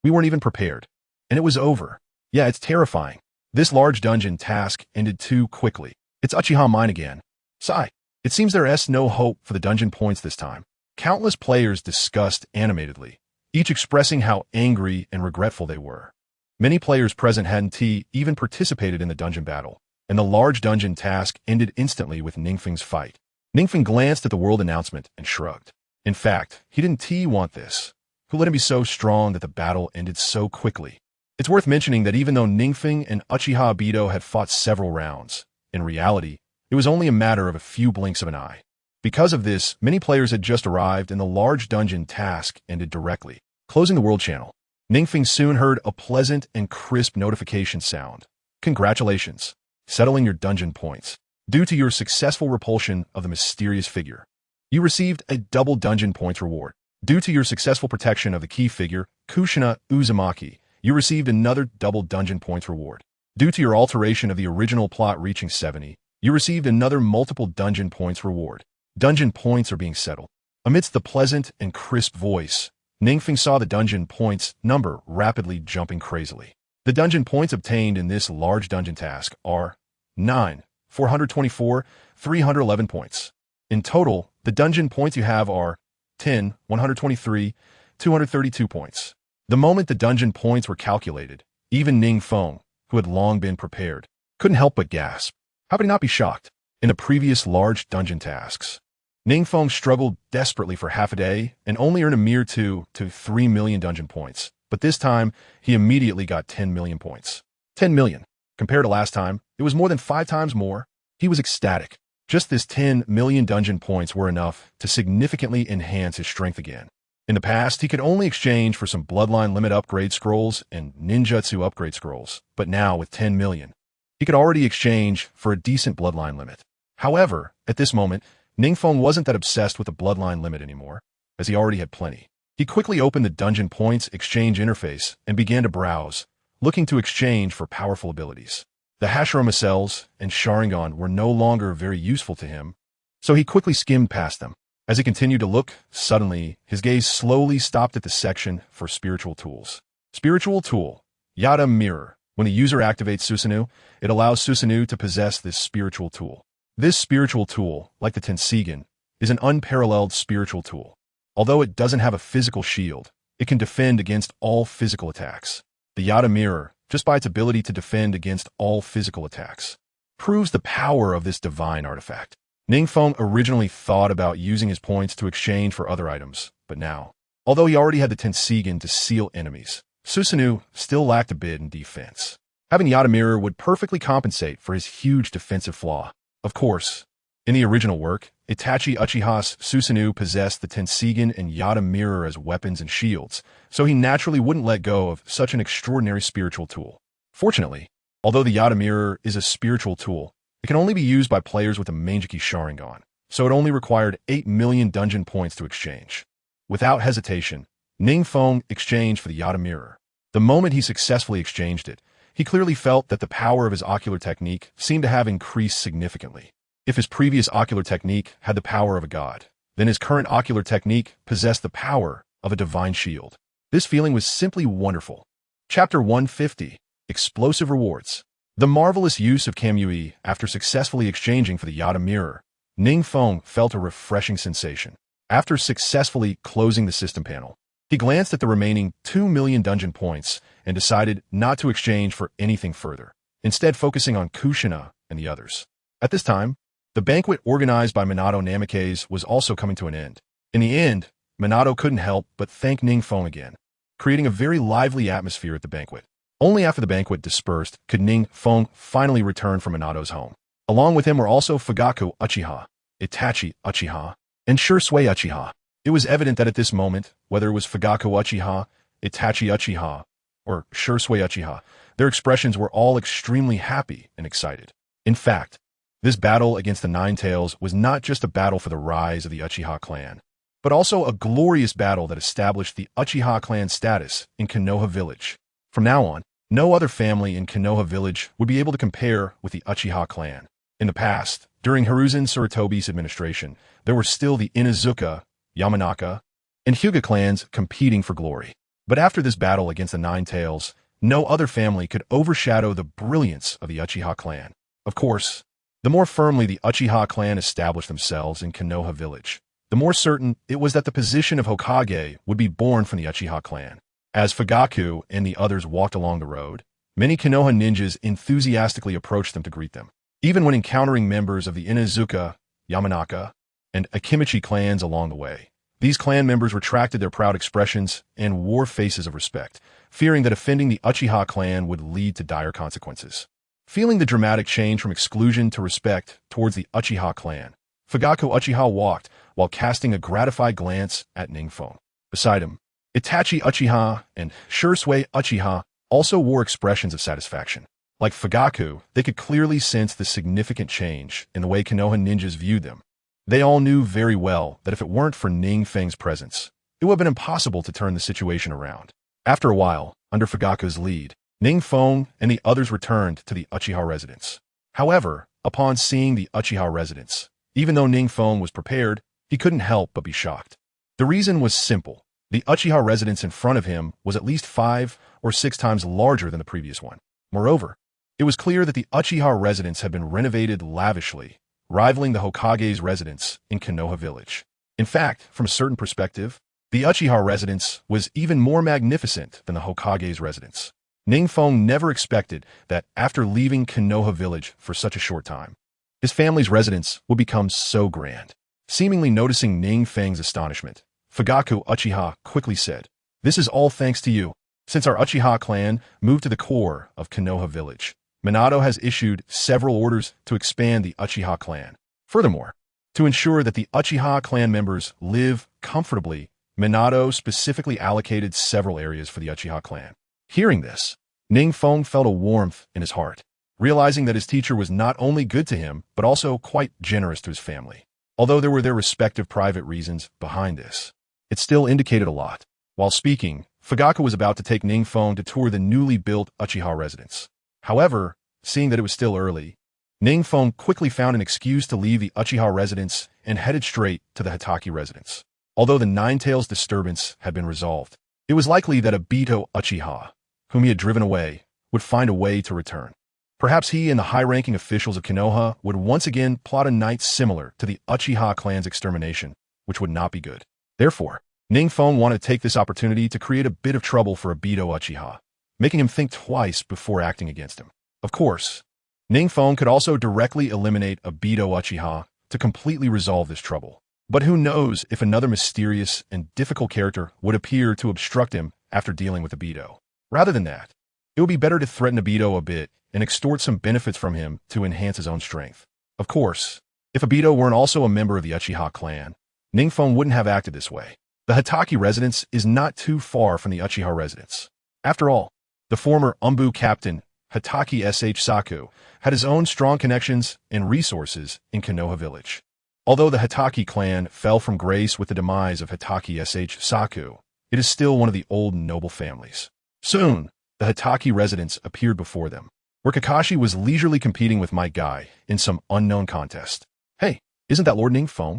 We weren't even prepared. And it was over. Yeah, it's terrifying. This large dungeon task ended too quickly. It's Uchiha Mine again. Sigh. It seems there's no hope for the dungeon points this time. Countless players discussed animatedly, each expressing how angry and regretful they were. Many players present hadn't even participated in the dungeon battle, and the large dungeon task ended instantly with NingFeng's fight. NingFeng glanced at the world announcement and shrugged. In fact, he didn't want this. Who let him be so strong that the battle ended so quickly? It's worth mentioning that even though NingFeng and Uchiha Obito had fought several rounds, in reality, it was only a matter of a few blinks of an eye. Because of this, many players had just arrived and the large dungeon task ended directly. Closing the world channel, NingFeng soon heard a pleasant and crisp notification sound. Congratulations, settling your dungeon points. Due to your successful repulsion of the mysterious figure, you received a double dungeon points reward. Due to your successful protection of the key figure, Kushina Uzumaki, you received another double dungeon points reward. Due to your alteration of the original plot reaching 70, you received another multiple dungeon points reward. Dungeon points are being settled. Amidst the pleasant and crisp voice, NingFeng saw the dungeon points number rapidly jumping crazily. The dungeon points obtained in this large dungeon task are 9, 424, 311 points. In total, the dungeon points you have are 10, 123, 232 points. The moment the dungeon points were calculated, even NingFeng, who had long been prepared, couldn't help but gasp. How could he not be shocked? In the previous large dungeon tasks, NingFeng struggled desperately for half a day and only earned a mere 2 to 3 million dungeon points. But this time, he immediately got 10 million points. 10 million. Compared to last time, it was more than 5 times more. He was ecstatic. Just this 10 million dungeon points were enough to significantly enhance his strength again. In the past, he could only exchange for some bloodline limit upgrade scrolls and ninjutsu upgrade scrolls, but now with 10 million, he could already exchange for a decent bloodline limit. However, at this moment, NingFeng wasn't that obsessed with the bloodline limit anymore, as he already had plenty. He quickly opened the Dungeon Points exchange interface and began to browse, looking to exchange for powerful abilities. The Hashirama cells and Sharingan were no longer very useful to him, so he quickly skimmed past them. As he continued to look, suddenly, his gaze slowly stopped at the section for spiritual tools. Spiritual tool, Yada Mirror. When a user activates Susanoo, it allows Susanoo to possess this spiritual tool. This spiritual tool, like the Tensigen, is an unparalleled spiritual tool. Although it doesn't have a physical shield, it can defend against all physical attacks. The Yada Mirror, just by its ability to defend against all physical attacks, proves the power of this divine artifact. NingFeng originally thought about using his points to exchange for other items, but now, although he already had the Tensigen to seal enemies, Susanoo still lacked a bit in defense. Having Yada Mirror would perfectly compensate for his huge defensive flaw. Of course, in the original work, Itachi Uchiha's Susanoo possessed the Tensigen and Yada Mirror as weapons and shields, so he naturally wouldn't let go of such an extraordinary spiritual tool. Fortunately, although the Yada Mirror is a spiritual tool, it can only be used by players with the Mangekyou Sharingan, so it only required 8 million dungeon points to exchange. Without hesitation, NingFeng exchanged for the Yada Mirror. The moment he successfully exchanged it, he clearly felt that the power of his ocular technique seemed to have increased significantly. If his previous ocular technique had the power of a god, then his current ocular technique possessed the power of a divine shield. This feeling was simply wonderful. Chapter 150, Explosive Rewards. The marvelous use of Kamui after successfully exchanging for the Yada Mirror, NingFeng felt a refreshing sensation. After successfully closing the system panel, he glanced at the remaining 2 million dungeon points and decided not to exchange for anything further, instead focusing on Kushina and the others. At this time, the banquet organized by Minato Namikaze was also coming to an end. In the end, Minato couldn't help but thank NingFeng again, creating a very lively atmosphere at the banquet. Only after the banquet dispersed could NingFeng finally return from Minato's home. Along with him were also Fugaku Uchiha, Itachi Uchiha, and Shursui Uchiha. It was evident that at this moment, whether it was Fugaku Uchiha, Itachi Uchiha, or Shursui Uchiha, their expressions were all extremely happy and excited. In fact, this battle against the Nine Tails was not just a battle for the rise of the Uchiha clan, but also a glorious battle that established the Uchiha clan status in Konoha village. From now on, no other family in Konoha village would be able to compare with the Uchiha clan. In the past, during Hiruzen Sarutobi's administration, there were still the Inuzuka, Yamanaka, and Hyuga clans competing for glory. But after this battle against the Nine Tails, no other family could overshadow the brilliance of the Uchiha clan. Of course, the more firmly the Uchiha clan established themselves in Konoha village, the more certain it was that the position of Hokage would be born from the Uchiha clan. As Fugaku and the others walked along the road, many Konoha ninjas enthusiastically approached them to greet them. Even when encountering members of the Inuzuka, Yamanaka, and Akimichi clans along the way, these clan members retracted their proud expressions and wore faces of respect, fearing that offending the Uchiha clan would lead to dire consequences. Feeling the dramatic change from exclusion to respect towards the Uchiha clan, Fugaku Uchiha walked while casting a gratified glance at NingFeng. Beside him, Itachi Uchiha and Shursui Uchiha also wore expressions of satisfaction. Like Fugaku, they could clearly sense the significant change in the way Konoha ninjas viewed them. They all knew very well that if it weren't for NingFeng's presence, it would have been impossible to turn the situation around. After a while, under Fugaku's lead, NingFeng and the others returned to the Uchiha residence. However, upon seeing the Uchiha residence, even though NingFeng was prepared, he couldn't help but be shocked. The reason was simple. The Uchiha residence in front of him was at least 5 or 6 times larger than the previous one. Moreover, it was clear that the Uchiha residence had been renovated lavishly, rivaling the Hokage's residence in Konoha village. In fact, from a certain perspective, the Uchiha residence was even more magnificent than the Hokage's residence. NingFeng never expected that after leaving Konoha village for such a short time, his family's residence would become so grand. Seemingly noticing NingFeng's astonishment, Fugaku Uchiha quickly said, "This is all thanks to you. Since our Uchiha clan moved to the core of Konoha village, Minato has issued several orders to expand the Uchiha clan. Furthermore, to ensure that the Uchiha clan members live comfortably, Minato specifically allocated several areas for the Uchiha clan." Hearing this, NingFeng felt a warmth in his heart. realizing that his teacher was not only good to him, but also quite generous to his family. Although there were their respective private reasons behind this, it still indicated a lot. While speaking, Fugaku was about to take NingFeng to tour the newly built Uchiha residence. However, seeing that it was still early, NingFeng quickly found an excuse to leave the Uchiha residence and headed straight to the Hitaki residence. Although the Nine-Tails disturbance had been resolved, it was likely that Obito Uchiha, whom he had driven away, would find a way to return. Perhaps he and the high-ranking officials of Konoha would once again plot a night similar to the Uchiha clan's extermination, which would not be good. Therefore, NingFeng wanted to take this opportunity to create a bit of trouble for Obito Uchiha, making him think twice before acting against him. Of course, NingFeng could also directly eliminate Obito Uchiha to completely resolve this trouble. But who knows if another mysterious and difficult character would appear to obstruct him after dealing with Obito. Rather than that, it would be better to threaten Obito a bit and extort some benefits from him to enhance his own strength. Of course, if Obito weren't also a member of the Uchiha clan, NingFeng wouldn't have acted this way. The Hitaki residence is not too far from the Uchiha residence. After all, the former Umbu captain, Hitaki SH Saku, had his own strong connections and resources in Konoha village. Although the Hitaki clan fell from grace with the demise of Hitaki SH Saku, it is still one of the old noble families. Soon, the Hitaki residence appeared before them, where Kakashi was leisurely competing with Might Guy in some unknown contest. Hey, isn't that Lord NingFeng?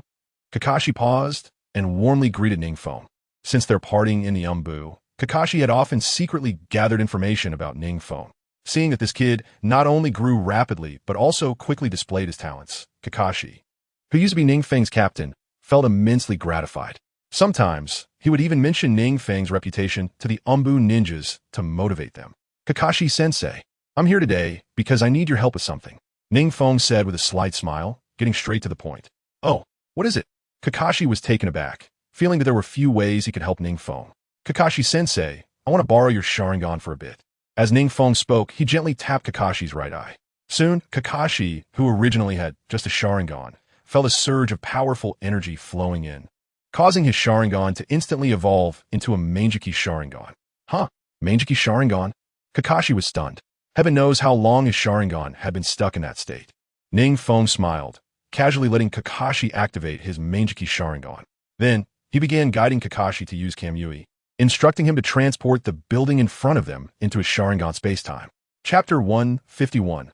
Kakashi paused and warmly greeted NingFeng. Since their parting in the Umbu, Kakashi had often secretly gathered information about NingFeng. Seeing that this kid not only grew rapidly but also quickly displayed his talents, Kakashi, who used to be NingFeng's captain, felt immensely gratified. Sometimes, he would even mention NingFeng's reputation to the Umbu ninjas to motivate them. Kakashi-sensei, I'm here today because I need your help with something, NingFeng said with a slight smile, getting straight to the point. Oh, what is it? Kakashi was taken aback, feeling that there were few ways he could help NingFeng. Kakashi-sensei, I want to borrow your Sharingan for a bit. As NingFeng spoke, he gently tapped Kakashi's right eye. Soon, Kakashi, who originally had just a Sharingan, felt a surge of powerful energy flowing in, causing his Sharingan to instantly evolve into a Mangekyou Sharingan. Huh? Mangekyou Sharingan? Kakashi was stunned. Heaven knows how long his Sharingan had been stuck in that state. NingFeng smiled, casually letting Kakashi activate his Mangekyou Sharingan. Then, he began guiding Kakashi to use Kamui, instructing him to transport the building in front of them into his Sharingan spacetime. Chapter 151.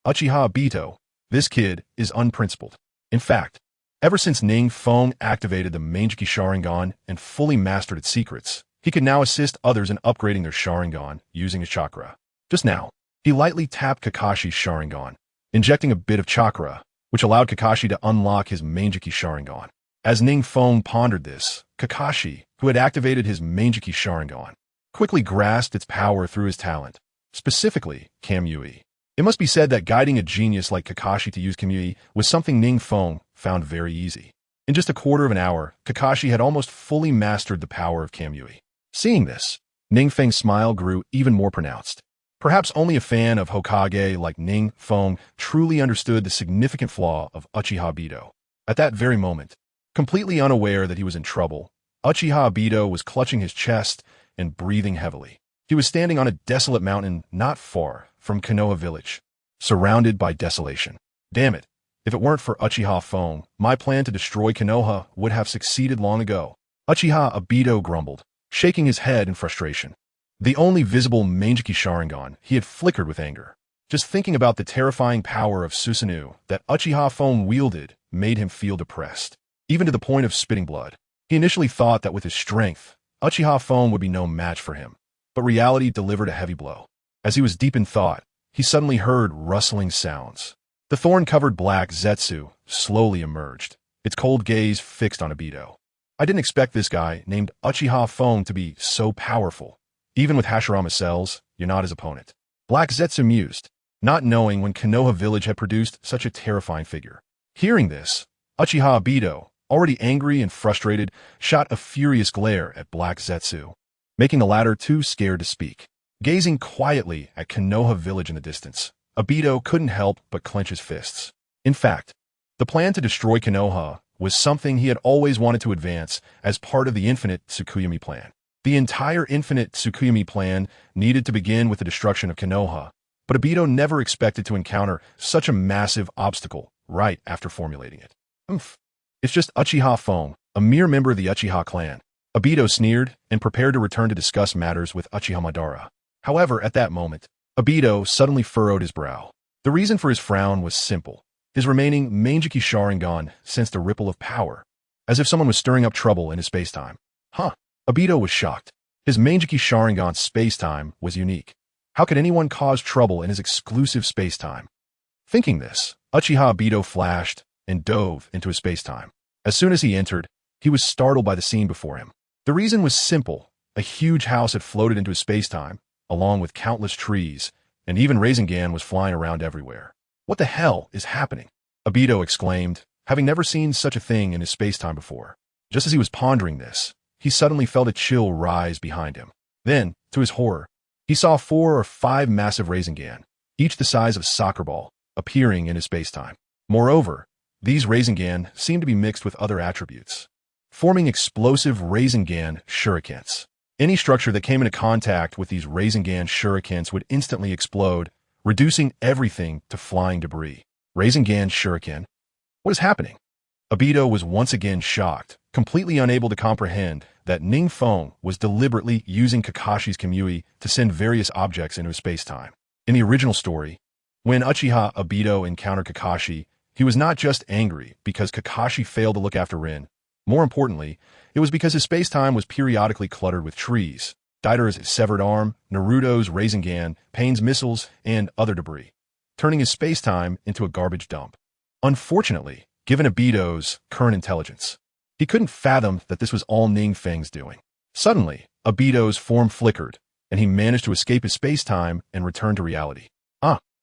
Uchiha Obito. This kid is unprincipled. In fact, ever since NingFeng activated the Mangekyou Sharingan and fully mastered its secrets, he could now assist others in upgrading their Sharingan using his chakra. Just now, he lightly tapped Kakashi's Sharingan, injecting a bit of chakra, which allowed Kakashi to unlock his Mangekyou Sharingan. As NingFeng pondered this, Kakashi, who had activated his Mangekyou Sharingan, quickly grasped its power through his talent, specifically Kamui. It must be said that guiding a genius like Kakashi to use Kamui was something NingFeng found very easy. In just a quarter of an hour, Kakashi had almost fully mastered the power of Kamui. Seeing this, NingFeng's smile grew even more pronounced. Perhaps only a fan of Hokage like NingFeng truly understood the significant flaw of Uchiha Obito. At that very moment, completely unaware that he was in trouble, Uchiha Obito was clutching his chest and breathing heavily. He was standing on a desolate mountain not far from Konoha village, surrounded by desolation. Damn it, if it weren't for Uchiha Feng, my plan to destroy Konoha would have succeeded long ago. Uchiha Obito grumbled, shaking his head in frustration. The only visible Mangekyou Sharingan, he had flickered with anger. Just thinking about the terrifying power of Susanoo that Uchiha Feng wielded made him feel depressed, even to the point of spitting blood. He initially thought that with his strength, Uchiha Feng would be no match for him, but reality delivered a heavy blow. As he was deep in thought, he suddenly heard rustling sounds. The thorn-covered black Zetsu slowly emerged, its cold gaze fixed on Obito. I didn't expect this guy named Uchiha Feng to be so powerful. Even with Hashirama cells, you're not his opponent. Black Zetsu mused, not knowing when Konoha village had produced such a terrifying figure. Hearing this, Uchiha Obito, already angry and frustrated, shot a furious glare at Black Zetsu, making the latter too scared to speak. Gazing quietly at Konoha village in the distance, Obito couldn't help but clench his fists. In fact, the plan to destroy Konoha was something he had always wanted to advance as part of the Infinite Tsukuyomi plan. The entire Infinite Tsukuyomi plan needed to begin with the destruction of Konoha, But Obito never expected to encounter such a massive obstacle right after formulating it. It's just Uchiha Fong, a mere member of the Uchiha clan. Obito sneered and prepared to return to discuss matters with Uchiha Madara. However, at that moment, Obito suddenly furrowed his brow. The reason for his frown was simple. His remaining Manjiki Sharingan sensed a ripple of power, as if someone was stirring up trouble in his space-time. Obito was shocked. His Manjiki Sharingan space-time was unique. How could anyone cause trouble in his exclusive space-time? Thinking this, Uchiha Obito flashed and dove into his space-time. As soon as he entered, he was startled by the scene before him. The reason was simple. A huge house had floated into his space-time, along with countless trees, and even Rasengan was flying around everywhere. What the hell is happening? Obito exclaimed, having never seen such a thing in his space-time before. Just as he was pondering this, he suddenly felt a chill rise behind him. Then, to his horror, he saw 4 or 5 massive Rasengan, each the size of a soccer ball, appearing in his space-time. Moreover, these Rasengan seemed to be mixed with other attributes, forming explosive Rasengan shurikens. Any structure that came into contact with these Rasengan shurikens would instantly explode, reducing everything to flying debris. Rasengan shuriken? What is happening? Obito was once again shocked, completely unable to comprehend that NingFeng was deliberately using Kakashi's Kamui to send various objects into his space-time. In the original story, when Uchiha Obito encountered Kakashi, he was not just angry because Kakashi failed to look after Rin. More importantly, it was because his space-time was periodically cluttered with trees, Deidara's severed arm, Naruto's Rasengan, Pain's missiles, and other debris, turning his space-time into a garbage dump. Unfortunately, given Obito's current intelligence, he couldn't fathom that this was all NingFeng's doing. Suddenly, Obito's form flickered, and he managed to escape his space-time and return to reality.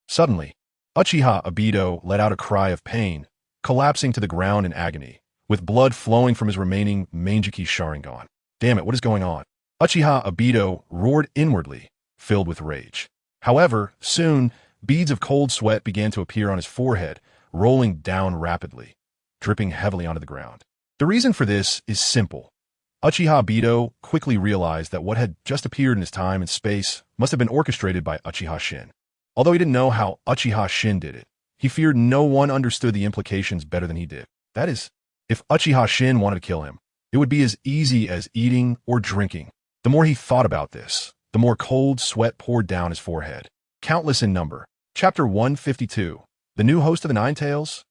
Suddenly, Uchiha Obito let out a cry of pain, collapsing to the ground in agony, with blood flowing from his remaining Manjiki Sharingan. Damn it, what is going on? Uchiha Obito roared inwardly, filled with rage. However, soon, beads of cold sweat began to appear on his forehead, rolling down rapidly, dripping heavily onto the ground. The reason for this is simple. Uchiha Obito quickly realized that what had just appeared in his time and space must have been orchestrated by Uchiha Shin. Although he didn't know how Uchiha Shin did it, he feared no one understood the implications better than he did. That is, if Uchiha Shin wanted to kill him, it would be as easy as eating or drinking. The more he thought about this, the more cold sweat poured down his forehead. Countless in number. Chapter 152. The new host of the Nine Tails?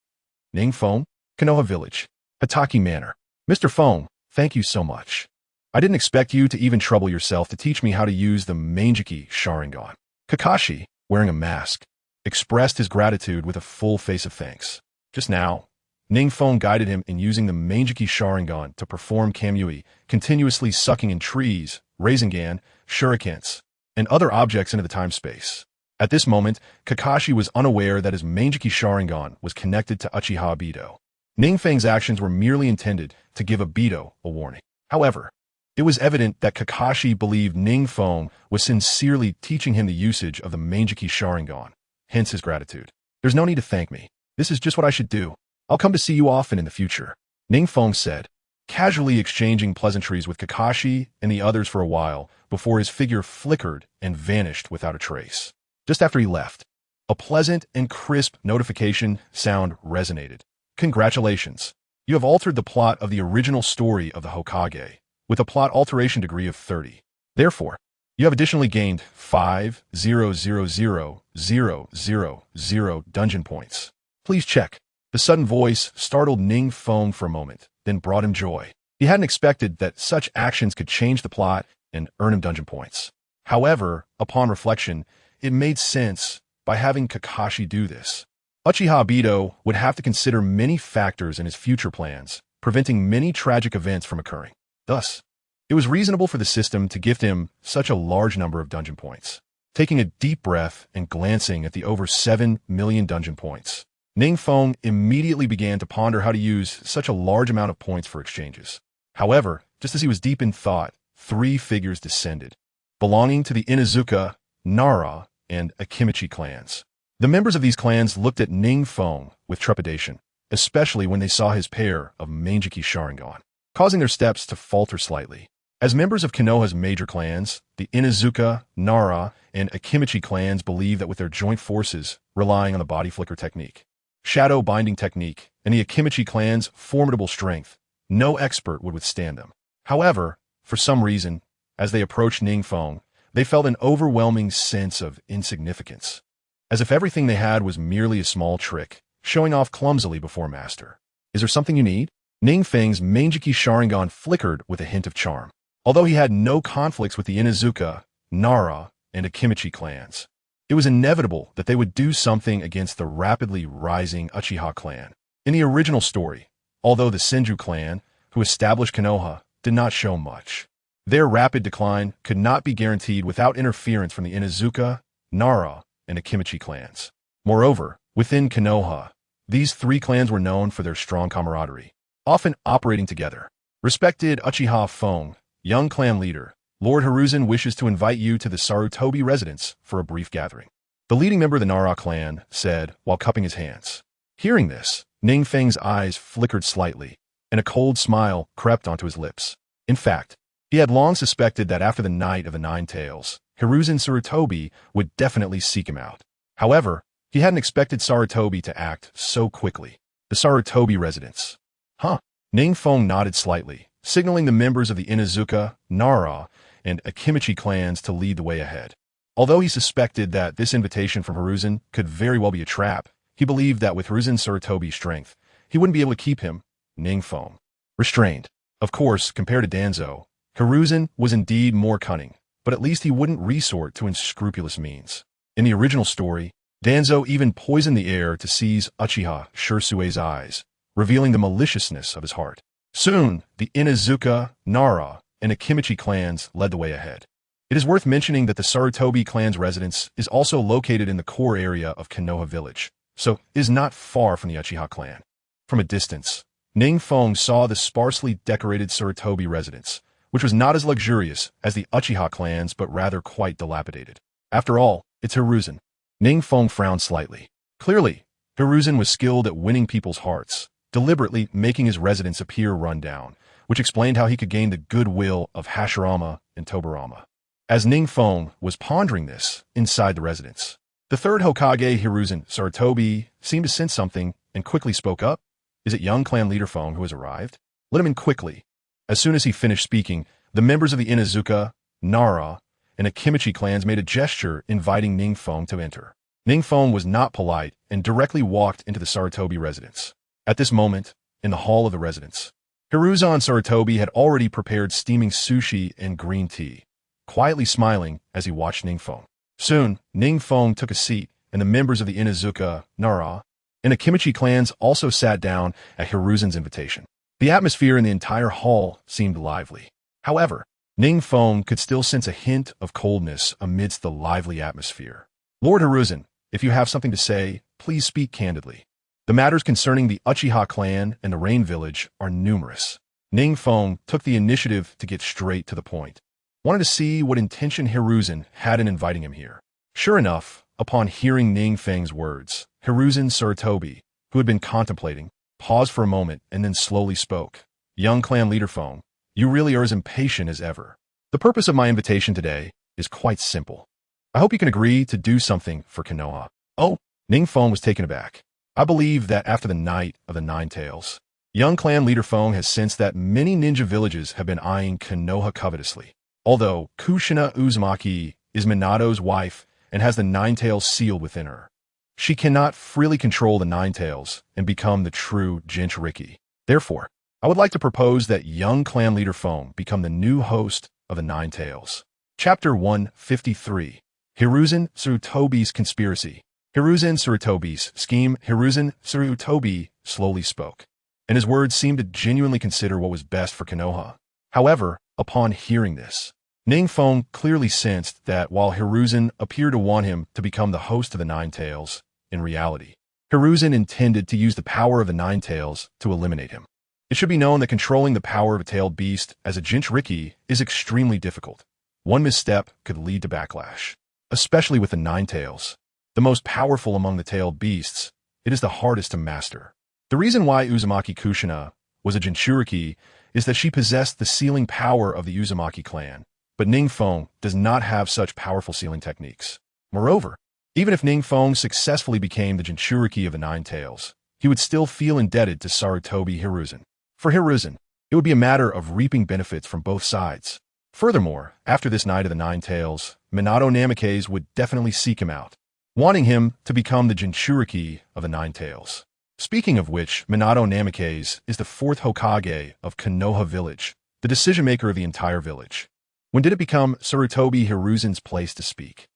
NingFeng, Konoha Village, Hitaki Manor. Mr. Feng, thank you so much. I didn't expect you to even trouble yourself to teach me how to use the Manjiki Sharingan. Kakashi, wearing a mask, expressed his gratitude with a full face of thanks. Just now, NingFeng guided him in using the Manjiki Sharingan to perform Kamui, continuously sucking in trees, Rasengan, shurikens, and other objects into the time-space. At this moment, Kakashi was unaware that his Manjiki Sharingan was connected to Uchiha Obito. NingFeng's actions were merely intended to give Obito a warning. However, it was evident that Kakashi believed NingFeng was sincerely teaching him the usage of the Manjiki Sharingan, hence his gratitude. There's no need to thank me. This is just what I should do. I'll come to see you often in the future, NingFeng said, casually exchanging pleasantries with Kakashi and the others for a while before his figure flickered and vanished without a trace. Just after he left, a pleasant and crisp notification sound resonated. Congratulations. You have altered the plot of the original story of the Hokage, with a plot alteration degree of 30. Therefore, you have additionally gained 5,000,000 dungeon points. Please check. The sudden voice startled NingFeng for a moment, then brought him joy. He hadn't expected that such actions could change the plot and earn him dungeon points. However, upon reflection, it made sense by having Kakashi do this. Uchiha Obito would have to consider many factors in his future plans, preventing many tragic events from occurring. Thus, it was reasonable for the system to gift him such a large number of dungeon points. Taking a deep breath and glancing at the over 7 million dungeon points, NingFeng immediately began to ponder how to use such a large amount of points for exchanges. However, just as he was deep in thought, 3 figures descended, belonging to the Inuzuka, Nara, and Akimichi clans. The members of these clans looked at NingFeng with trepidation, especially when they saw his pair of Manjiki Sharingan, causing their steps to falter slightly. As members of Konoha's major clans, the Inuzuka, Nara, and Akimichi clans believe that with their joint forces, relying on the body flicker technique, shadow binding technique, and the Akimichi clan's formidable strength, no expert would withstand them. However, for some reason, as they approached NingFeng, they felt an overwhelming sense of insignificance, as if everything they had was merely a small trick, showing off clumsily before Master. Is there something you need? NingFeng's Manjiki Sharingan flickered with a hint of charm. Although he had no conflicts with the Inuzuka, Nara, and Akimichi clans, it was inevitable that they would do something against the rapidly rising Uchiha clan. In the original story, although the Senju clan, who established Konoha, did not show much, their rapid decline could not be guaranteed without interference from the Inuzuka, Nara, and Akimichi clans. Moreover, within Konoha, these three clans were known for their strong camaraderie, often operating together. Respected Uchiha Feng, young clan leader, Lord Hiruzen wishes to invite you to the Sarutobi residence for a brief gathering. The leading member of the Nara clan said while cupping his hands. Hearing this, NingFeng's eyes flickered slightly, and a cold smile crept onto his lips. In fact, he had long suspected that after the Night of the Nine Tails, Hiruzen Sarutobi would definitely seek him out. However, he hadn't expected Sarutobi to act so quickly. The Sarutobi residence. Huh? NingFeng nodded slightly, signaling the members of the Inuzuka, Nara, and Akimichi clans to lead the way ahead. Although he suspected that this invitation from Hiruzen could very well be a trap, he believed that with Hiruzen Sarutobi's strength, he wouldn't be able to keep him, NingFeng, restrained. Of course, compared to Danzo, Hiruzen was indeed more cunning, but at least he wouldn't resort to unscrupulous means. In the original story, Danzo even poisoned the air to seize Uchiha Shirsue's eyes, revealing the maliciousness of his heart. Soon, the Inuzuka, Nara, and Akimichi clans led the way ahead. It is worth mentioning that the Sarutobi clan's residence is also located in the core area of Konoha village, so is not far from the Uchiha clan. From a distance, NingFeng saw the sparsely decorated Sarutobi residence, which was not as luxurious as the Uchiha clans but rather quite dilapidated. After all, it's Hiruzen. NingFeng frowned slightly. Clearly, Hiruzen was skilled at winning people's hearts, deliberately making his residence appear run down, which explained how he could gain the goodwill of Hashirama and Tobirama. As NingFeng was pondering this inside the residence, the third Hokage Hiruzen Sarutobi seemed to sense something and quickly spoke up. Is it young clan leader Feng who has arrived? Let him in quickly. As soon as he finished speaking, the members of the Inuzuka, Nara, and Akimichi clans made a gesture inviting NingFeng to enter. NingFeng was not polite and directly walked into the Sarutobi residence. At this moment, in the hall of the residence, Hiruzen Sarutobi had already prepared steaming sushi and green tea, quietly smiling as he watched NingFeng. Soon, NingFeng took a seat, and the members of the Inuzuka, Nara, and Akimichi clans also sat down at Hiruzen's invitation. The atmosphere in the entire hall seemed lively. However, NingFeng could still sense a hint of coldness amidst the lively atmosphere. Lord Hiruzen, if you have something to say, please speak candidly. The matters concerning the Uchiha clan and the Rain Village are numerous. NingFeng took the initiative to get straight to the point. Wanted to see what intention Hiruzen had in inviting him here. Sure enough, upon hearing NingFeng's words, Hiruzen Sarutobi, who had been contemplating, paused for a moment and then slowly spoke. Young clan leader Feng, you really are as impatient as ever. The purpose of my invitation today is quite simple. I hope you can agree to do something for Konoha. Oh, NingFeng was taken aback. I believe that after the Night of the Nine Tails, young clan leader Feng has sensed that many ninja villages have been eyeing Konoha covetously. Although Kushina Uzumaki is Minato's wife and has the Nine Tails sealed within her, she cannot freely control the Nine Tails and become the true Jinchuriki. Therefore, I would like to propose that young clan leader Feng become the new host of the Nine Tails. Chapter 153. Hiruzen Sarutobi's Conspiracy. Hiruzen Sarutobi's scheme. Hiruzen Sarutobi slowly spoke, and his words seemed to genuinely consider what was best for Konoha. However, upon hearing this, NingFeng clearly sensed that while Hiruzen appeared to want him to become the host of the Nine Tails, in reality, Hiruzen intended to use the power of the Nine Tails to eliminate him. It should be known that controlling the power of a tailed beast as a Jinchuriki is extremely difficult. One misstep could lead to backlash. Especially with the Nine Tails, the most powerful among the tailed beasts, it is the hardest to master. The reason why Uzumaki Kushina was a Jinchuriki is that she possessed the sealing power of the Uzumaki clan, but NingFeng does not have such powerful sealing techniques. Moreover, even if NingFeng successfully became the Jinchuriki of the Nine Tails, he would still feel indebted to Sarutobi Hiruzen. For Hiruzen, it would be a matter of reaping benefits from both sides. Furthermore, after this Night of the Nine Tails, Minato Namikaze would definitely seek him out, wanting him to become the Jinchuriki of the Nine Tails. Speaking of which, Minato Namikaze is the fourth Hokage of Konoha Village, the decision-maker of the entire village. When did it become Sarutobi Hiruzen's place to speak?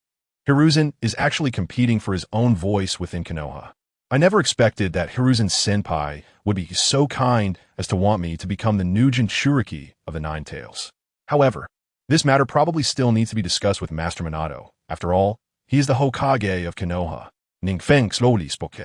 Hiruzen is actually competing for his own voice within Konoha. I never expected that Hiruzen's senpai would be so kind as to want me to become the new Jinchuriki of the Nine Tails. However, this matter probably still needs to be discussed with Master Minato. After all, he is the Hokage of Konoha. NingFeng slowly spoke,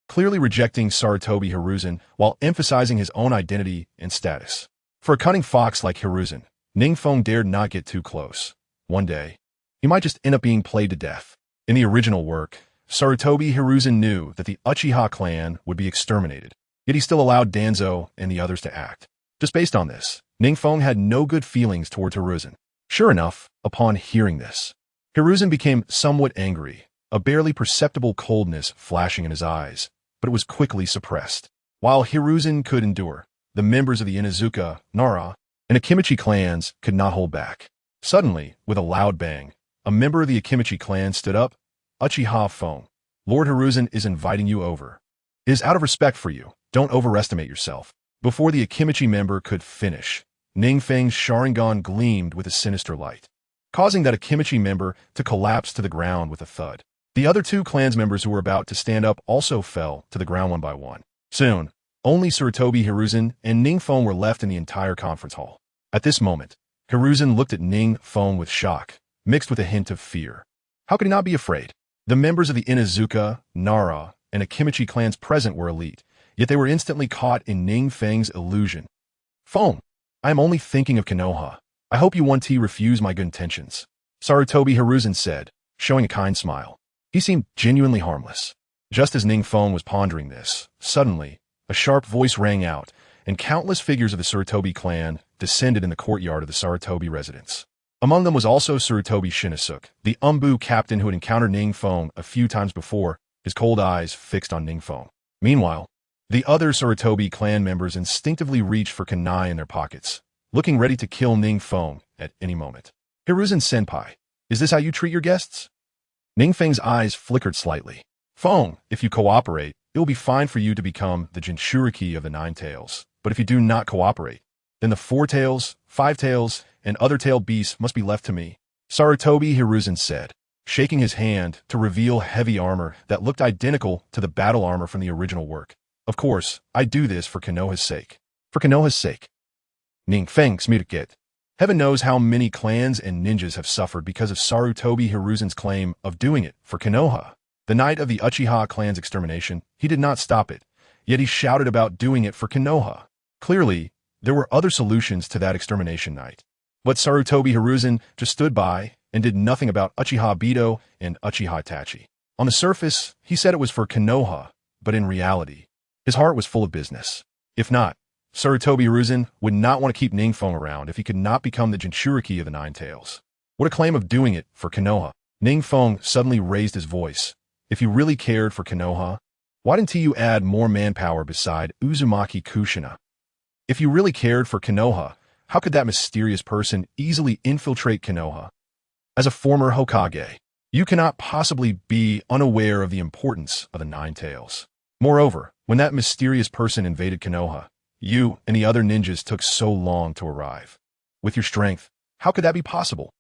clearly rejecting Sarutobi Hiruzen while emphasizing his own identity and status. For a cunning fox like Hiruzen, NingFeng dared not get too close. One day, he might just end up being played to death. In the original work, Sarutobi Hiruzen knew that the Uchiha clan would be exterminated, yet he still allowed Danzo and the others to act. Just based on this, NingFeng had no good feelings toward Hiruzen. Sure enough, upon hearing this, Hiruzen became somewhat angry, a barely perceptible coldness flashing in his eyes, but it was quickly suppressed. While Hiruzen could endure, the members of the Inuzuka, Nara, and Akimichi clans could not hold back. Suddenly, with a loud bang, a member of the Akimichi clan stood up. Uchiha Feng, Lord Hiruzen is inviting you over. It is out of respect for you. Don't overestimate yourself. Before the Akimichi member could finish, NingFeng's Sharingan gleamed with a sinister light, causing that Akimichi member to collapse to the ground with a thud. The other two clans members who were about to stand up also fell to the ground one by one. Soon, only Sarutobi Hiruzen and NingFeng were left in the entire conference hall. At this moment, Hiruzen looked at NingFeng with shock, mixed with a hint of fear. How could he not be afraid? The members of the Inuzuka, Nara, and Akimichi clans present were elite, yet they were instantly caught in NingFeng's illusion. Feng, I am only thinking of Konoha. I hope you won't refuse my good intentions, Sarutobi Hiruzen said, showing a kind smile. He seemed genuinely harmless. Just as NingFeng was pondering this, suddenly, a sharp voice rang out, and countless figures of the Sarutobi clan descended in the courtyard of the Sarutobi residence. Among them was also Sarutobi Shinosuke, the Umbu captain who had encountered NingFeng a few times before, his cold eyes fixed on NingFeng. Meanwhile, the other Sarutobi clan members instinctively reached for kunai in their pockets, looking ready to kill NingFeng at any moment. Hiruzen-senpai, is this how you treat your guests? NingFeng's eyes flickered slightly. Feng, if you cooperate, it will be fine for you to become the Jinchuriki of the Nine Tails. But if you do not cooperate, then the Four Tails, Five Tails, and other tailed beasts must be left to me, Sarutobi Hiruzen said, shaking his hand to reveal heavy armor that looked identical to the battle armor from the original work. Of course, I do this for Konoha's sake. For Konoha's sake. NingFeng smirket. Heaven knows how many clans and ninjas have suffered because of Sarutobi Hiruzen's claim of doing it for Konoha. The night of the Uchiha clan's extermination, he did not stop it, yet he shouted about doing it for Konoha. Clearly, there were other solutions to that extermination night. But Sarutobi Hiruzen just stood by and did nothing about Uchiha Bido and Uchiha Itachi. On the surface, he said it was for Konoha, but in reality, his heart was full of business. If not, Sarutobi Hiruzen would not want to keep NingFeng around if he could not become the Jinchuriki of the Nine Tails. What a claim of doing it for Konoha. NingFeng suddenly raised his voice. If you really cared for Konoha, why didn't you add more manpower beside Uzumaki Kushina? If you really cared for Konoha, how could that mysterious person easily infiltrate Konoha? As a former Hokage, you cannot possibly be unaware of the importance of the Nine Tails. Moreover, when that mysterious person invaded Konoha, you and the other ninjas took so long to arrive. With your strength, how could that be possible?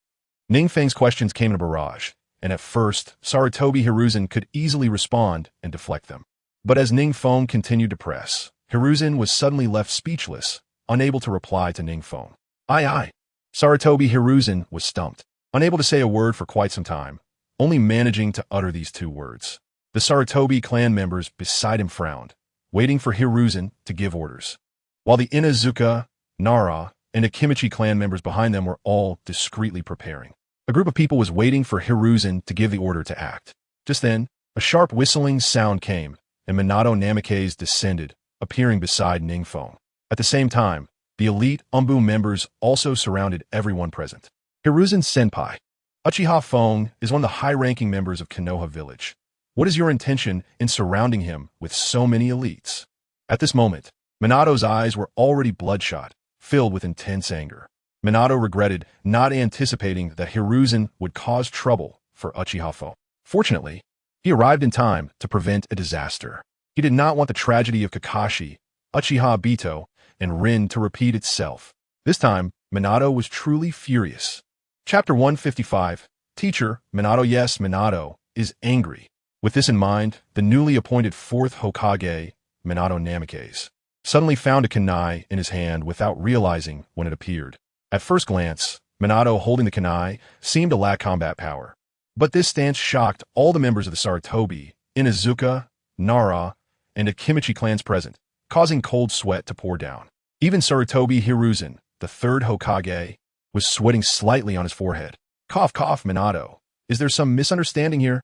NingFeng's questions came in a barrage, and at first, Sarutobi Hiruzen could easily respond and deflect them. But as NingFeng continued to press, Hiruzen was suddenly left speechless, unable to reply to NingFeng. Aye. Sarutobi Hiruzen was stumped, unable to say a word for quite some time, only managing to utter these two words. The Sarutobi clan members beside him frowned, waiting for Hiruzen to give orders, while the Inuzuka, Nara, and Akimichi clan members behind them were all discreetly preparing. A group of people was waiting for Hiruzen to give the order to act. Just then, a sharp whistling sound came, and Minato Namikaze descended, appearing beside NingFeng. At the same time, the elite Umbu members also surrounded everyone present. Hiruzen Senpai, Uchiha Fong is one of the high-ranking members of Konoha Village. What is your intention in surrounding him with so many elites? At this moment, Minato's eyes were already bloodshot, filled with intense anger. Minato regretted not anticipating that Hiruzen would cause trouble for Uchiha Fong. Fortunately, he arrived in time to prevent a disaster. He did not want the tragedy of Kakashi, Uchiha Obito, and Rin to repeat itself. This time, Minato was truly furious. Chapter 155, Teacher, Minato. Yes, Minato is angry. With this in mind, the newly appointed 4th Hokage, Minato Namikaze, suddenly found a kunai in his hand without realizing when it appeared. At first glance, Minato holding the kunai seemed to lack combat power. But this stance shocked all the members of the Sarutobi, Inuzuka, Nara, and Akimichi clans present, causing cold sweat to pour down. Even Sarutobi Hiruzen, the 3rd Hokage, was sweating slightly on his forehead. Cough, cough, Minato. Is there some misunderstanding here?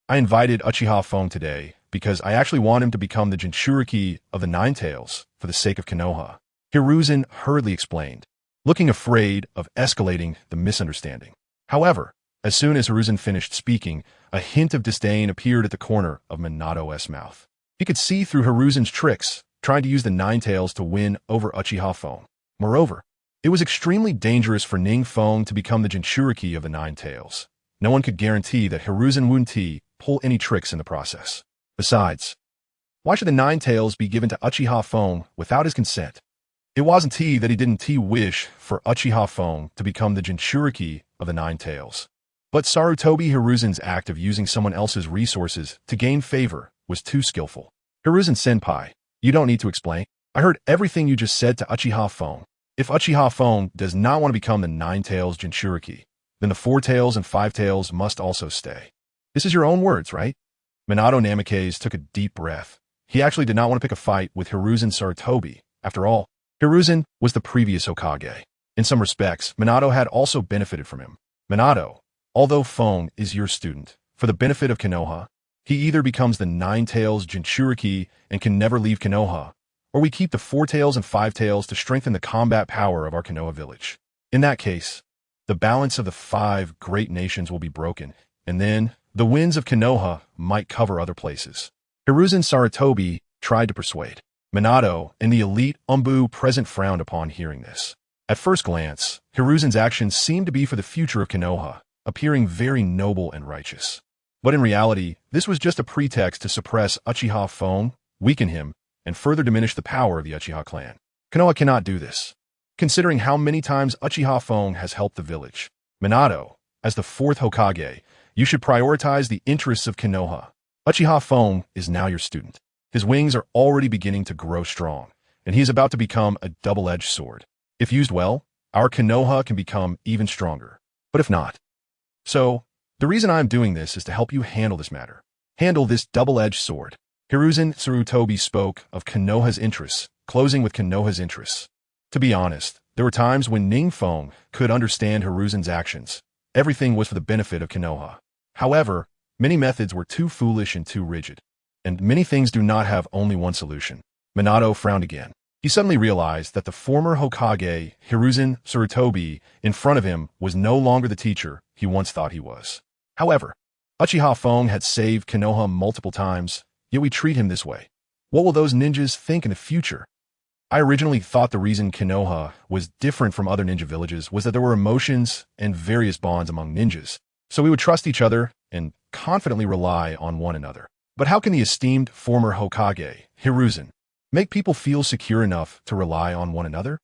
I invited Uchiha Fong today because I actually want him to become the Jinchuriki of the Nine Tails for the sake of Konoha. Hiruzen hurriedly explained, looking afraid of escalating the misunderstanding. However, as soon as Hiruzen finished speaking, a hint of disdain appeared at the corner of Minato's mouth. He could see through Hiruzen's tricks, trying to use the Nine Tails to win over Uchiha Fong. Moreover, it was extremely dangerous for NingFeng to become the Jinchuriki of the Nine Tails. No one could guarantee that Hiruzen wouldn't pull any tricks in the process. Besides, why should the Nine Tails be given to Uchiha Fong without his consent? It wasn't that he didn't wish for Uchiha Fong to become the Jinchuriki of the Nine Tails. But Sarutobi Hiruzen's act of using someone else's resources to gain favor was too skillful. Hiruzen Senpai, you don't need to explain. I heard everything you just said to Uchiha Fong. If Uchiha Fong does not want to become the Nine Tails Jinchuriki, then the 4 Tails and 5 Tails must also stay. This is your own words, right? Minato Namikaze took a deep breath. He actually did not want to pick a fight with Hiruzen Sarutobi. After all, Hiruzen was the previous Hokage. In some respects, Minato had also benefited from him. Minato, although Fong is your student, for the benefit of Konoha, he either becomes the Nine Tails Jinchuriki and can never leave Konoha, or we keep the 4 Tails and 5 Tails to strengthen the combat power of our Konoha village. In that case, the balance of the 5 great nations will be broken, and then the winds of Konoha might cover other places. Hiruzen Sarutobi tried to persuade. Minato and the elite Umbu present frowned upon hearing this. At first glance, Hiruzen's actions seemed to be for the future of Konoha, appearing very noble and righteous. But in reality, this was just a pretext to suppress Uchiha Fong, weaken him, and further diminish the power of the Uchiha clan. Konoha cannot do this, considering how many times Uchiha Fong has helped the village. Minato, as the 4th Hokage, you should prioritize the interests of Konoha. Uchiha Fong is now your student. His wings are already beginning to grow strong, and he is about to become a double-edged sword. If used well, our Konoha can become even stronger. But if not, so, the reason I am doing this is to help you handle this matter. Handle this double-edged sword. Hiruzen Sarutobi spoke of Konoha's interests, closing with Konoha's interests. To be honest, there were times when NingFeng could understand Hiruzen's actions. Everything was for the benefit of Konoha. However, many methods were too foolish and too rigid. And many things do not have only one solution. Minato frowned again. He suddenly realized that the former Hokage, Hiruzen Sarutobi, in front of him was no longer the teacher he once thought he was. However, Uchiha Fong had saved Konoha multiple times, yet we treat him this way. What will those ninjas think in the future? I originally thought the reason Konoha was different from other ninja villages was that there were emotions and various bonds among ninjas, so we would trust each other and confidently rely on one another. But how can the esteemed former Hokage, Hiruzen, make people feel secure enough to rely on one another?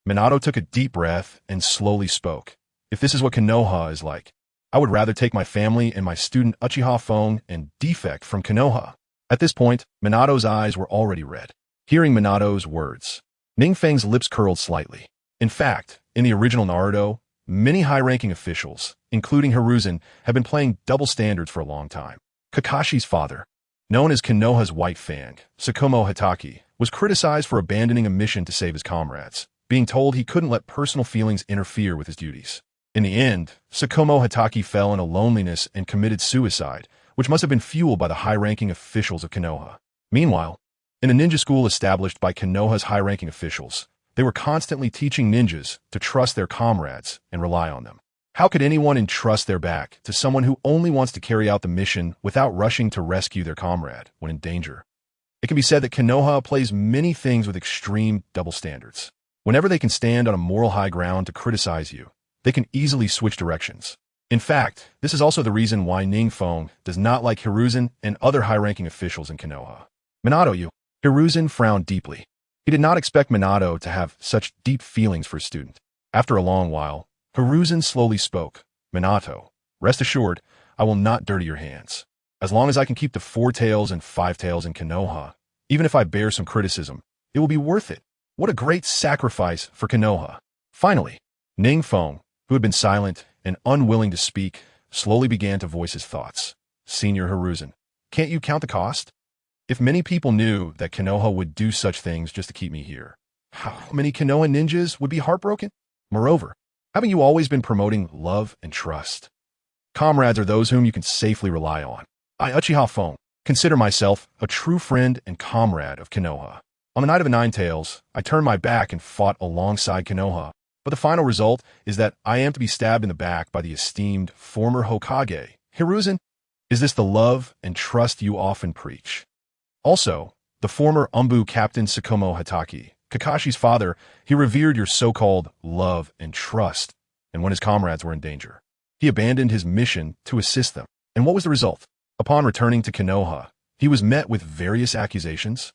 Minato took a deep breath and slowly spoke. If this is what Konoha is like, I would rather take my family and my student Uchiha Fong and defect from Konoha. At this point, Minato's eyes were already red. Hearing Minato's words, NingFeng's lips curled slightly. In fact, in the original Naruto, many high-ranking officials, including Hiruzen, have been playing double standards for a long time. Kakashi's father, known as Konoha's White Fang, Sakumo Hatake, was criticized for abandoning a mission to save his comrades, being told he couldn't let personal feelings interfere with his duties. In the end, Sakumo Hatake fell into loneliness and committed suicide, which must have been fueled by the high-ranking officials of Konoha. Meanwhile, In a ninja school established by Konoha's high-ranking officials, they were constantly teaching ninjas to trust their comrades and rely on them. How could anyone entrust their back to someone who only wants to carry out the mission without rushing to rescue their comrade when in danger? It can be said that Konoha plays many things with extreme double standards. Whenever they can stand on a moral high ground to criticize you, they can easily switch directions. In fact, this is also the reason why NingFeng does not like Hiruzen and other high-ranking officials in Konoha. Minato, you. Hiruzen frowned deeply. He did not expect Minato to have such deep feelings for his student. After a long while, Hiruzen slowly spoke. Minato, rest assured, I will not dirty your hands. As long as I can keep the 4 tails and 5 tails in Konoha, even if I bear some criticism, it will be worth it. What a great sacrifice for Konoha. Finally, NingFeng, who had been silent and unwilling to speak, slowly began to voice his thoughts. Senior Hiruzen, can't you count the cost? If many people knew that Konoha would do such things just to keep me here, how many Konoha ninjas would be heartbroken? Moreover, haven't you always been promoting love and trust? Comrades are those whom you can safely rely on. I, Uchiha Feng, consider myself a true friend and comrade of Konoha. On the night of the 9 Tails, I turned my back and fought alongside Konoha, but the final result is that I am to be stabbed in the back by the esteemed former Hokage. Hiruzen, is this the love and trust you often preach? Also, the former Umbu Captain Tsukumo Hatake, Kakashi's father, he revered your so-called love and trust, and when his comrades were in danger, he abandoned his mission to assist them. And what was the result? Upon returning to Konoha, he was met with various accusations.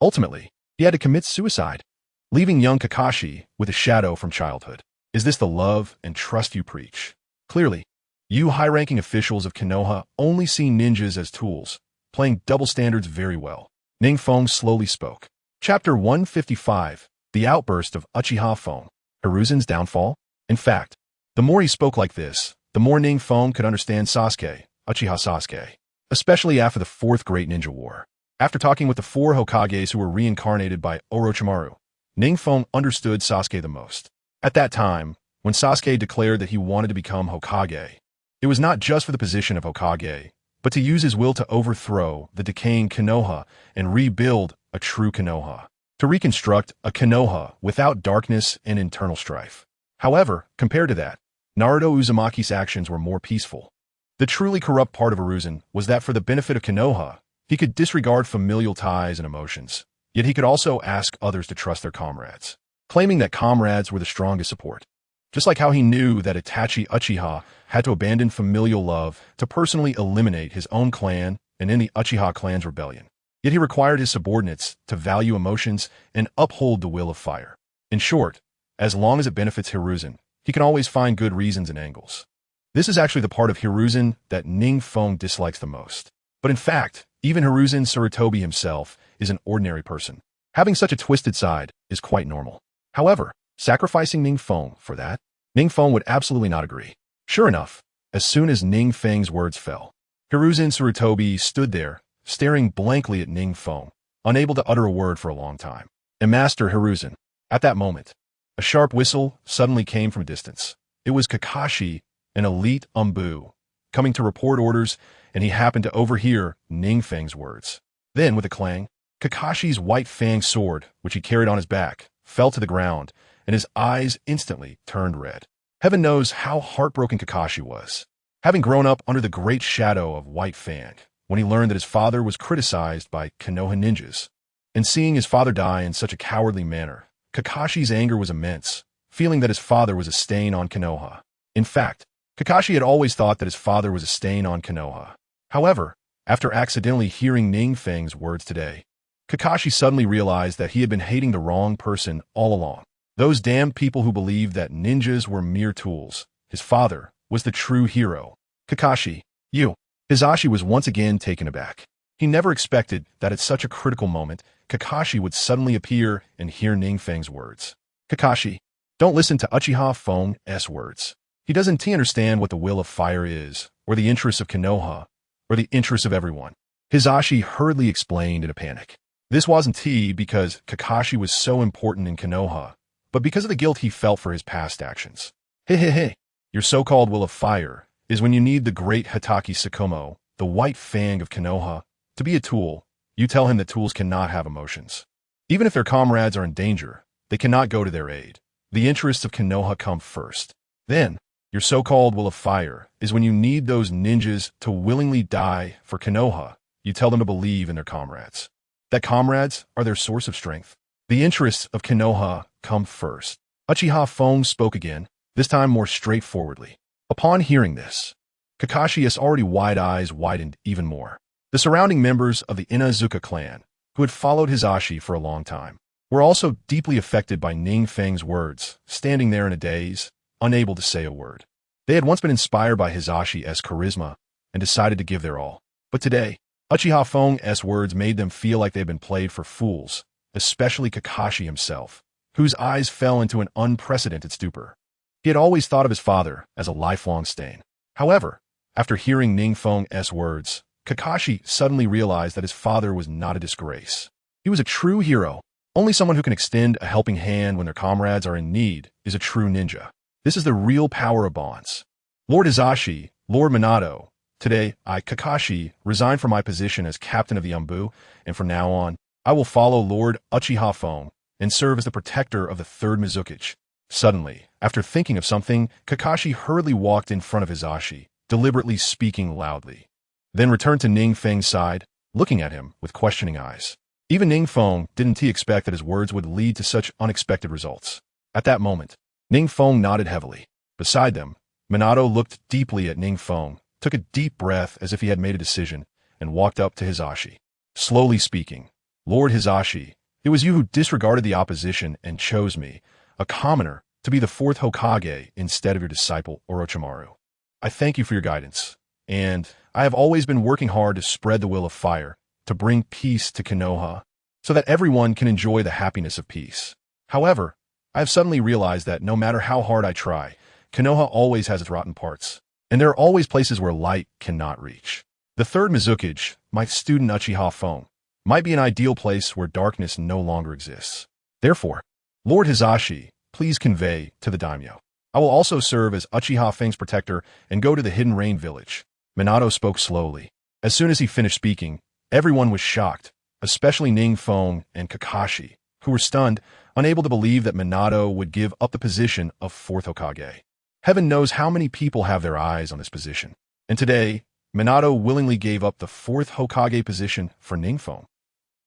Ultimately, he had to commit suicide, leaving young Kakashi with a shadow from childhood. Is this the love and trust you preach? Clearly, you high-ranking officials of Konoha only see ninjas as tools, playing double standards very well. NingFeng slowly spoke. Chapter 155, The Outburst of Uchiha Feng. Hiruzen's Downfall? In fact, the more he spoke like this, the more NingFeng could understand Sasuke, Uchiha Sasuke, especially after the 4th Great Ninja War. After talking with the 4 Hokages who were reincarnated by Orochimaru, NingFeng understood Sasuke the most. At that time, when Sasuke declared that he wanted to become Hokage, it was not just for the position of Hokage, but to use his will to overthrow the decaying Konoha and rebuild a true Konoha, to reconstruct a Konoha without darkness and internal strife. However, compared to that, Naruto Uzumaki's actions were more peaceful. The truly corrupt part of Hiruzen was that for the benefit of Konoha, he could disregard familial ties and emotions, yet he could also ask others to trust their comrades, claiming that comrades were the strongest support. Just like how he knew that Itachi Uchiha had to abandon familial love to personally eliminate his own clan and end the Uchiha clan's rebellion. Yet he required his subordinates to value emotions and uphold the will of fire. In short, as long as it benefits Hiruzen, he can always find good reasons and angles. This is actually the part of Hiruzen that NingFeng dislikes the most. But in fact, even Hiruzen Sarutobi himself is an ordinary person. Having such a twisted side is quite normal. However, sacrificing NingFeng for that? NingFeng would absolutely not agree. Sure enough, as soon as NingFeng's words fell, Hiruzen Sarutobi stood there, staring blankly at NingFeng, unable to utter a word for a long time. And Master Hiruzen, at that moment, a sharp whistle suddenly came from a distance. It was Kakashi, an elite Umbu, coming to report orders, and he happened to overhear NingFeng's words. Then, with a clang, Kakashi's white fang sword, which he carried on his back, fell to the ground, and his eyes instantly turned red. Heaven knows how heartbroken Kakashi was, having grown up under the great shadow of White Fang, when he learned that his father was criticized by Konoha ninjas. And seeing his father die in such a cowardly manner, Kakashi's anger was immense, feeling that his father was a stain on Konoha. In fact, Kakashi had always thought that his father was a stain on Konoha. However, after accidentally hearing NingFeng's words today, Kakashi suddenly realized that he had been hating the wrong person all along. Those damned people who believed that ninjas were mere tools. His father was the true hero. Kakashi, you. Hisashi was once again taken aback. He never expected that at such a critical moment, Kakashi would suddenly appear and hear NingFeng's words. Kakashi, don't listen to Uchiha Feng's words. He doesn't understand what the will of fire is, or the interests of Konoha, or the interests of everyone. Hisashi hurriedly explained in a panic. This wasn't because Kakashi was so important in Konoha, but because of the guilt he felt for his past actions. Hey, your so-called will of fire is when you need the great Hatake Tsukumo, the white fang of Konoha, to be a tool, You tell him that tools cannot have emotions. Even if their comrades are in danger, they cannot go to their aid. The interests of Konoha come first. Then, your so-called will of fire is when you need those ninjas to willingly die for Konoha. You tell them to believe in their comrades. That comrades are their source of strength. The interests of Konoha come first. Uchiha Fong spoke again, this time more straightforwardly. Upon hearing this, Kakashi's already wide eyes widened even more. The surrounding members of the Inuzuka clan, who had followed Hisashi for a long time, were also deeply affected by NingFeng's words, standing there in a daze, unable to say a word. They had once been inspired by Hisashi's charisma and decided to give their all. But today, Uchiha Fong's words made them feel like they had been played for fools, especially Kakashi himself, whose eyes fell into an unprecedented stupor. He had always thought of his father as a lifelong stain. However, after hearing NingFeng's words, Kakashi suddenly realized that his father was not a disgrace. He was a true hero. Only someone who can extend a helping hand when their comrades are in need is a true ninja. This is the real power of bonds. Lord Hisashi, Lord Minato, today I, Kakashi, resign from my position as captain of the Anbu, and from now on, I will follow Lord Uchiha Fong and serve as the protector of the third Mizukage. Suddenly, after thinking of something, Kakashi hurriedly walked in front of Hisashi, deliberately speaking loudly. Then returned to NingFeng's side, looking at him with questioning eyes. Even NingFeng didn't expect that his words would lead to such unexpected results. At that moment, NingFeng nodded heavily. Beside them, Minato looked deeply at NingFeng, took a deep breath as if he had made a decision, and walked up to Hisashi. Slowly speaking, Lord Hisashi, it was you who disregarded the opposition and chose me, a commoner, to be the fourth Hokage instead of your disciple Orochimaru. I thank you for your guidance, and I have always been working hard to spread the will of fire, to bring peace to Konoha, so that everyone can enjoy the happiness of peace. However, I have suddenly realized that no matter how hard I try, Konoha always has its rotten parts, and there are always places where light cannot reach. The third Mizukage, my student Uchiha Fong, might be an ideal place where darkness no longer exists. Therefore, Lord Hisashi, please convey to the daimyo. I will also serve as Uchiha Feng's protector and go to the Hidden Rain village. Minato spoke slowly. As soon as he finished speaking, everyone was shocked, especially NingFeng and Kakashi, who were stunned, unable to believe that Minato would give up the position of fourth Hokage. Heaven knows how many people have their eyes on this position. And today, Minato willingly gave up the fourth Hokage position for NingFeng.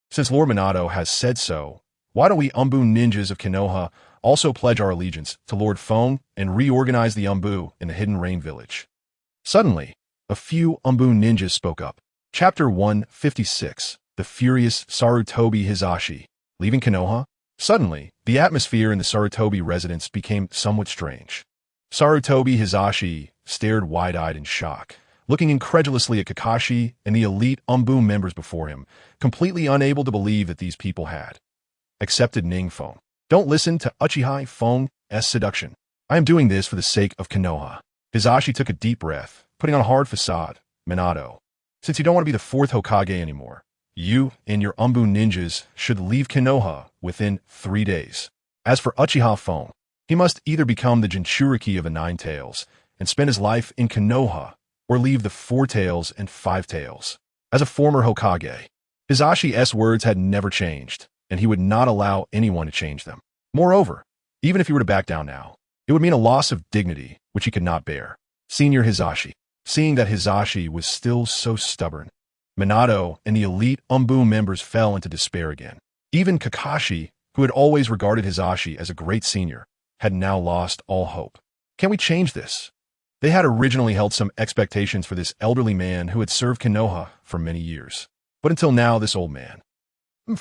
Since Lord Minato has said so, why don't we Anbu ninjas of Konoha also pledge our allegiance to Lord Feng and reorganize the Anbu in the Hidden Rain village? Suddenly, a few Anbu ninjas spoke up. Chapter 156, The Furious Sarutobi Hisashi. Leaving Konoha? Suddenly, the atmosphere in the Sarutobi residence became somewhat strange. Sarutobi Hisashi stared wide-eyed in shock, looking incredulously at Kakashi and the elite Anbu members before him, completely unable to believe that these people had accepted NingFeng. Don't listen to Uchiha Feng's seduction. I am doing this for the sake of Konoha. Hisashi took a deep breath, putting on a hard facade. Minato, since you don't want to be the fourth Hokage anymore, you and your Anbu ninjas should leave Konoha within 3 days. As for Uchiha Feng, he must either become the Jinchuriki of the Nine Tails and spend his life in Konoha, or leave the Four Tails and Five Tails. As a former Hokage, Hisashi's words had never changed, and he would not allow anyone to change them. Moreover, even if he were to back down now, it would mean a loss of dignity which he could not bear. Senior Hisashi, seeing that Hisashi was still so stubborn, Minato and the elite Anbu members fell into despair again. Even Kakashi, who had always regarded Hisashi as a great senior, had now lost all hope. Can we change this? They had originally held some expectations for this elderly man who had served Konoha for many years. But until now, this old man.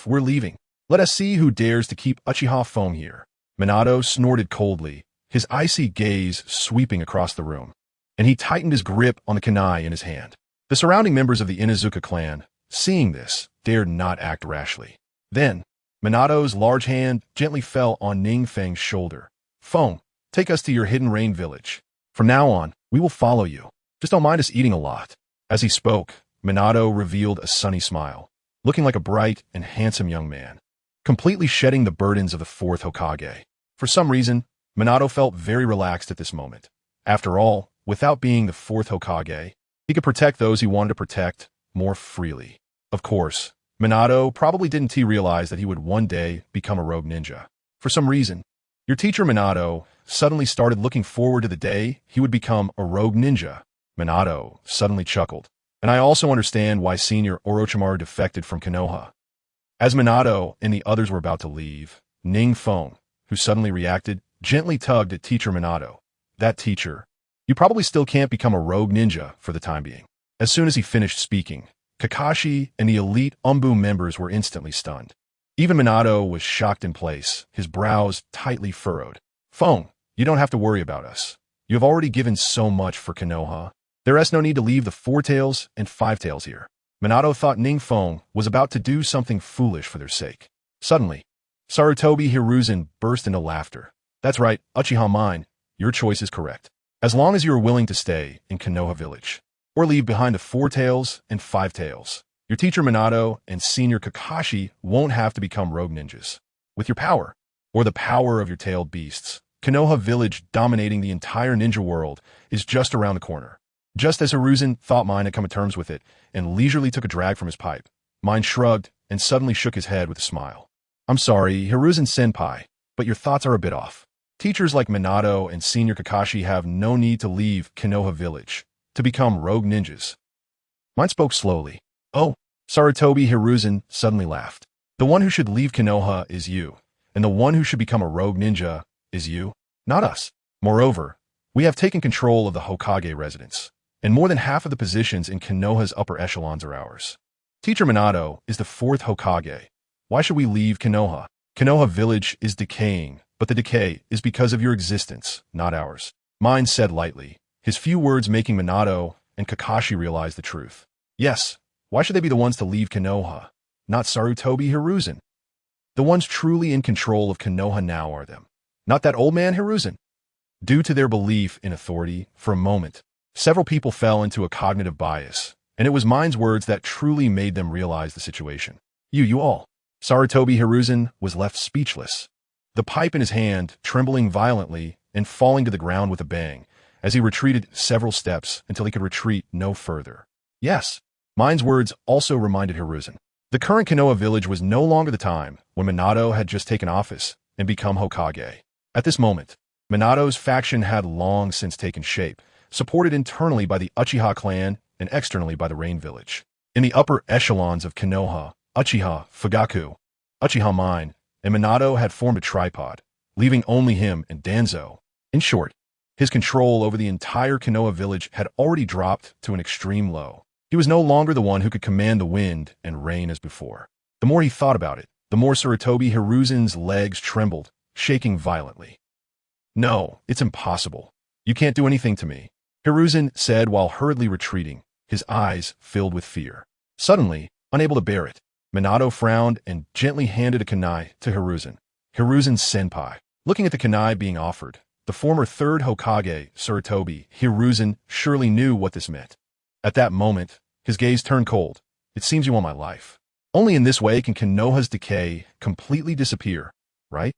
We're leaving. Let us see who dares to keep Uchiha Feng here. Minato snorted coldly, his icy gaze sweeping across the room, and he tightened his grip on the kunai in his hand. The surrounding members of the Inuzuka clan, seeing this, dared not act rashly. Then, Minato's large hand gently fell on NingFeng's shoulder. Feng, take us to your Hidden Rain village. From now on, we will follow you. Just don't mind us eating a lot. As he spoke, Minato revealed a sunny smile, looking like a bright and handsome young man, completely shedding the burdens of the fourth Hokage. For some reason, Minato felt very relaxed at this moment. After all, without being the fourth Hokage, he could protect those he wanted to protect more freely. Of course, Minato probably didn't realize that he would one day become a rogue ninja. For some reason, your teacher Minato suddenly started looking forward to the day he would become a rogue ninja. Minato suddenly chuckled. And I also understand why Senior Orochimaru defected from Konoha. As Minato and the others were about to leave, NingFeng, who suddenly reacted, gently tugged at teacher Minato. That teacher, you probably still can't become a rogue ninja for the time being. As soon as he finished speaking, Kakashi and the elite Umbu members were instantly stunned. Even Minato was shocked in place, his brows tightly furrowed. Feng, you don't have to worry about us. You have already given so much for Konoha. There is no need to leave the Four Tails and Five Tails here. Minato thought NingFeng was about to do something foolish for their sake. Suddenly, Sarutobi Hiruzen burst into laughter. That's right, Uchiha mine, your choice is correct. As long as you are willing to stay in Konoha village, or leave behind the Four Tails and Five Tails, your teacher Minato and Senior Kakashi won't have to become rogue ninjas. With your power, or the power of your tailed beasts, Konoha village dominating the entire ninja world is just around the corner. Just as Hiruzen thought Mine had come to terms with it and leisurely took a drag from his pipe, Mine shrugged and suddenly shook his head with a smile. I'm sorry, Hiruzen-senpai, but your thoughts are a bit off. Teachers like Minato and Senior Kakashi have no need to leave Konoha village to become rogue ninjas. Mine spoke slowly. Oh, Sarutobi Hiruzen suddenly laughed. The one who should leave Konoha is you, and the one who should become a rogue ninja is you, not us. Moreover, we have taken control of the Hokage residence, and more than half of the positions in Konoha's upper echelons are ours. Teacher Minato is the fourth Hokage. Why should we leave Konoha? Konoha village is decaying, but the decay is because of your existence, not ours. Mine said lightly, his few words making Minato and Kakashi realize the truth. Yes, why should they be the ones to leave Konoha, not Sarutobi Hiruzen? The ones truly in control of Konoha now are them, not that old man Hiruzen. Due to their belief in authority, for a moment, several people fell into a cognitive bias, and it was Mine's words that truly made them realize the situation. You all. Sarutobi Hiruzen was left speechless, the pipe in his hand trembling violently and falling to the ground with a bang, as he retreated several steps until he could retreat no further. Yes, Mine's words also reminded Hiruzen. The current Konoha village was no longer the time when Minato had just taken office and become Hokage. At this moment, Minato's faction had long since taken shape, supported internally by the Uchiha clan and externally by the Rain village. In the upper echelons of Konoha, Uchiha, Fugaku, Uchiha Mine, and Minato had formed a tripod, leaving only him and Danzo. In short, his control over the entire Konoha village had already dropped to an extreme low. He was no longer the one who could command the wind and rain as before. The more he thought about it, the more Sarutobi Hiruzen's legs trembled, shaking violently. No, it's impossible. You can't do anything to me, Hiruzen said while hurriedly retreating, his eyes filled with fear. Suddenly, unable to bear it, Minato frowned and gently handed a kunai to Hiruzen. Hiruzen-senpai. Looking at the kunai being offered, the former third Hokage, Sarutobi Hiruzen, surely knew what this meant. At that moment, his gaze turned cold. It seems you want my life. Only in this way can Konoha's decay completely disappear, right?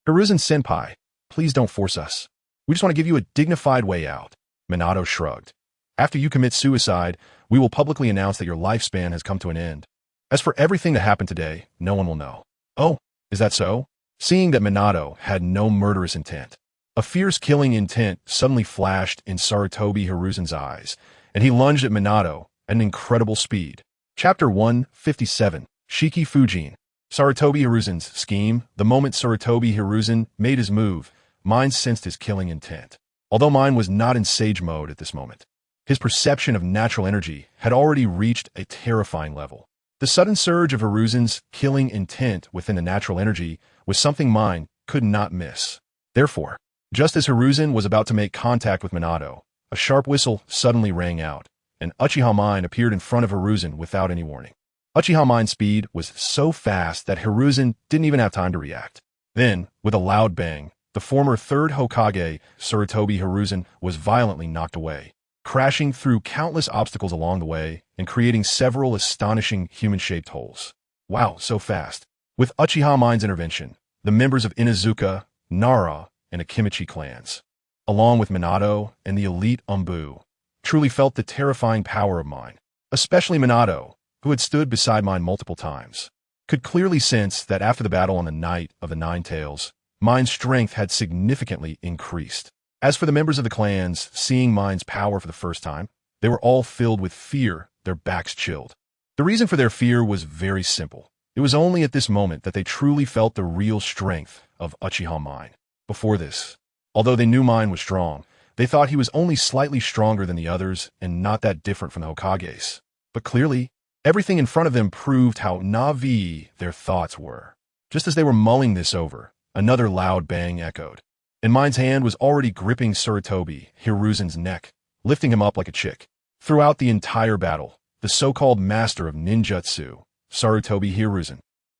Hiruzen-senpai, please don't force us. We just want to give you a dignified way out. Minato shrugged. After you commit suicide, we will publicly announce that your lifespan has come to an end. As for everything that happened today, no one will know. Oh, is that so? Seeing that Minato had no murderous intent, a fierce killing intent suddenly flashed in Sarutobi Hiruzen's eyes, and he lunged at Minato at an incredible speed. Chapter 157, Shiki Fujin. Sarutobi Hiruzen's scheme. The moment Sarutobi Hiruzen made his move, Mine sensed his killing intent. Although Mine was not in sage mode at this moment, his perception of natural energy had already reached a terrifying level. The sudden surge of Hiruzen's killing intent within the natural energy was something Mine could not miss. Therefore, just as Hiruzen was about to make contact with Minato, a sharp whistle suddenly rang out, and Uchiha Mine appeared in front of Hiruzen without any warning. Uchiha Mine's speed was so fast that Hiruzen didn't even have time to react. Then, with a loud bang, the former third Hokage, Sarutobi Hiruzen, was violently knocked away, crashing through countless obstacles along the way and creating several astonishing human-shaped holes. Wow, so fast. With Uchiha Mine's intervention, the members of Inuzuka, Nara, and Akimichi clans, along with Minato and the elite Umbu, truly felt the terrifying power of Mine. Especially Minato, who had stood beside mine multiple times, could clearly sense that after the battle on the night of the Nine Tails, mine's strength had significantly increased. As for the members of the clans, seeing mine's power for the first time, they were all filled with fear, their backs chilled. The reason for their fear was very simple. It was only at this moment that they truly felt the real strength of Uchiha mine. Before this, although they knew mine was strong, they thought he was only slightly stronger than the others and not that different from the Hokages. But clearly, everything in front of them proved how naive their thoughts were. Just as they were mulling this over, another loud bang echoed, and mine's hand was already gripping Sarutobi Hiruzen's neck, lifting him up like a chick. Throughout the entire battle, the so-called master of ninjutsu, Sarutobi Hiruzen,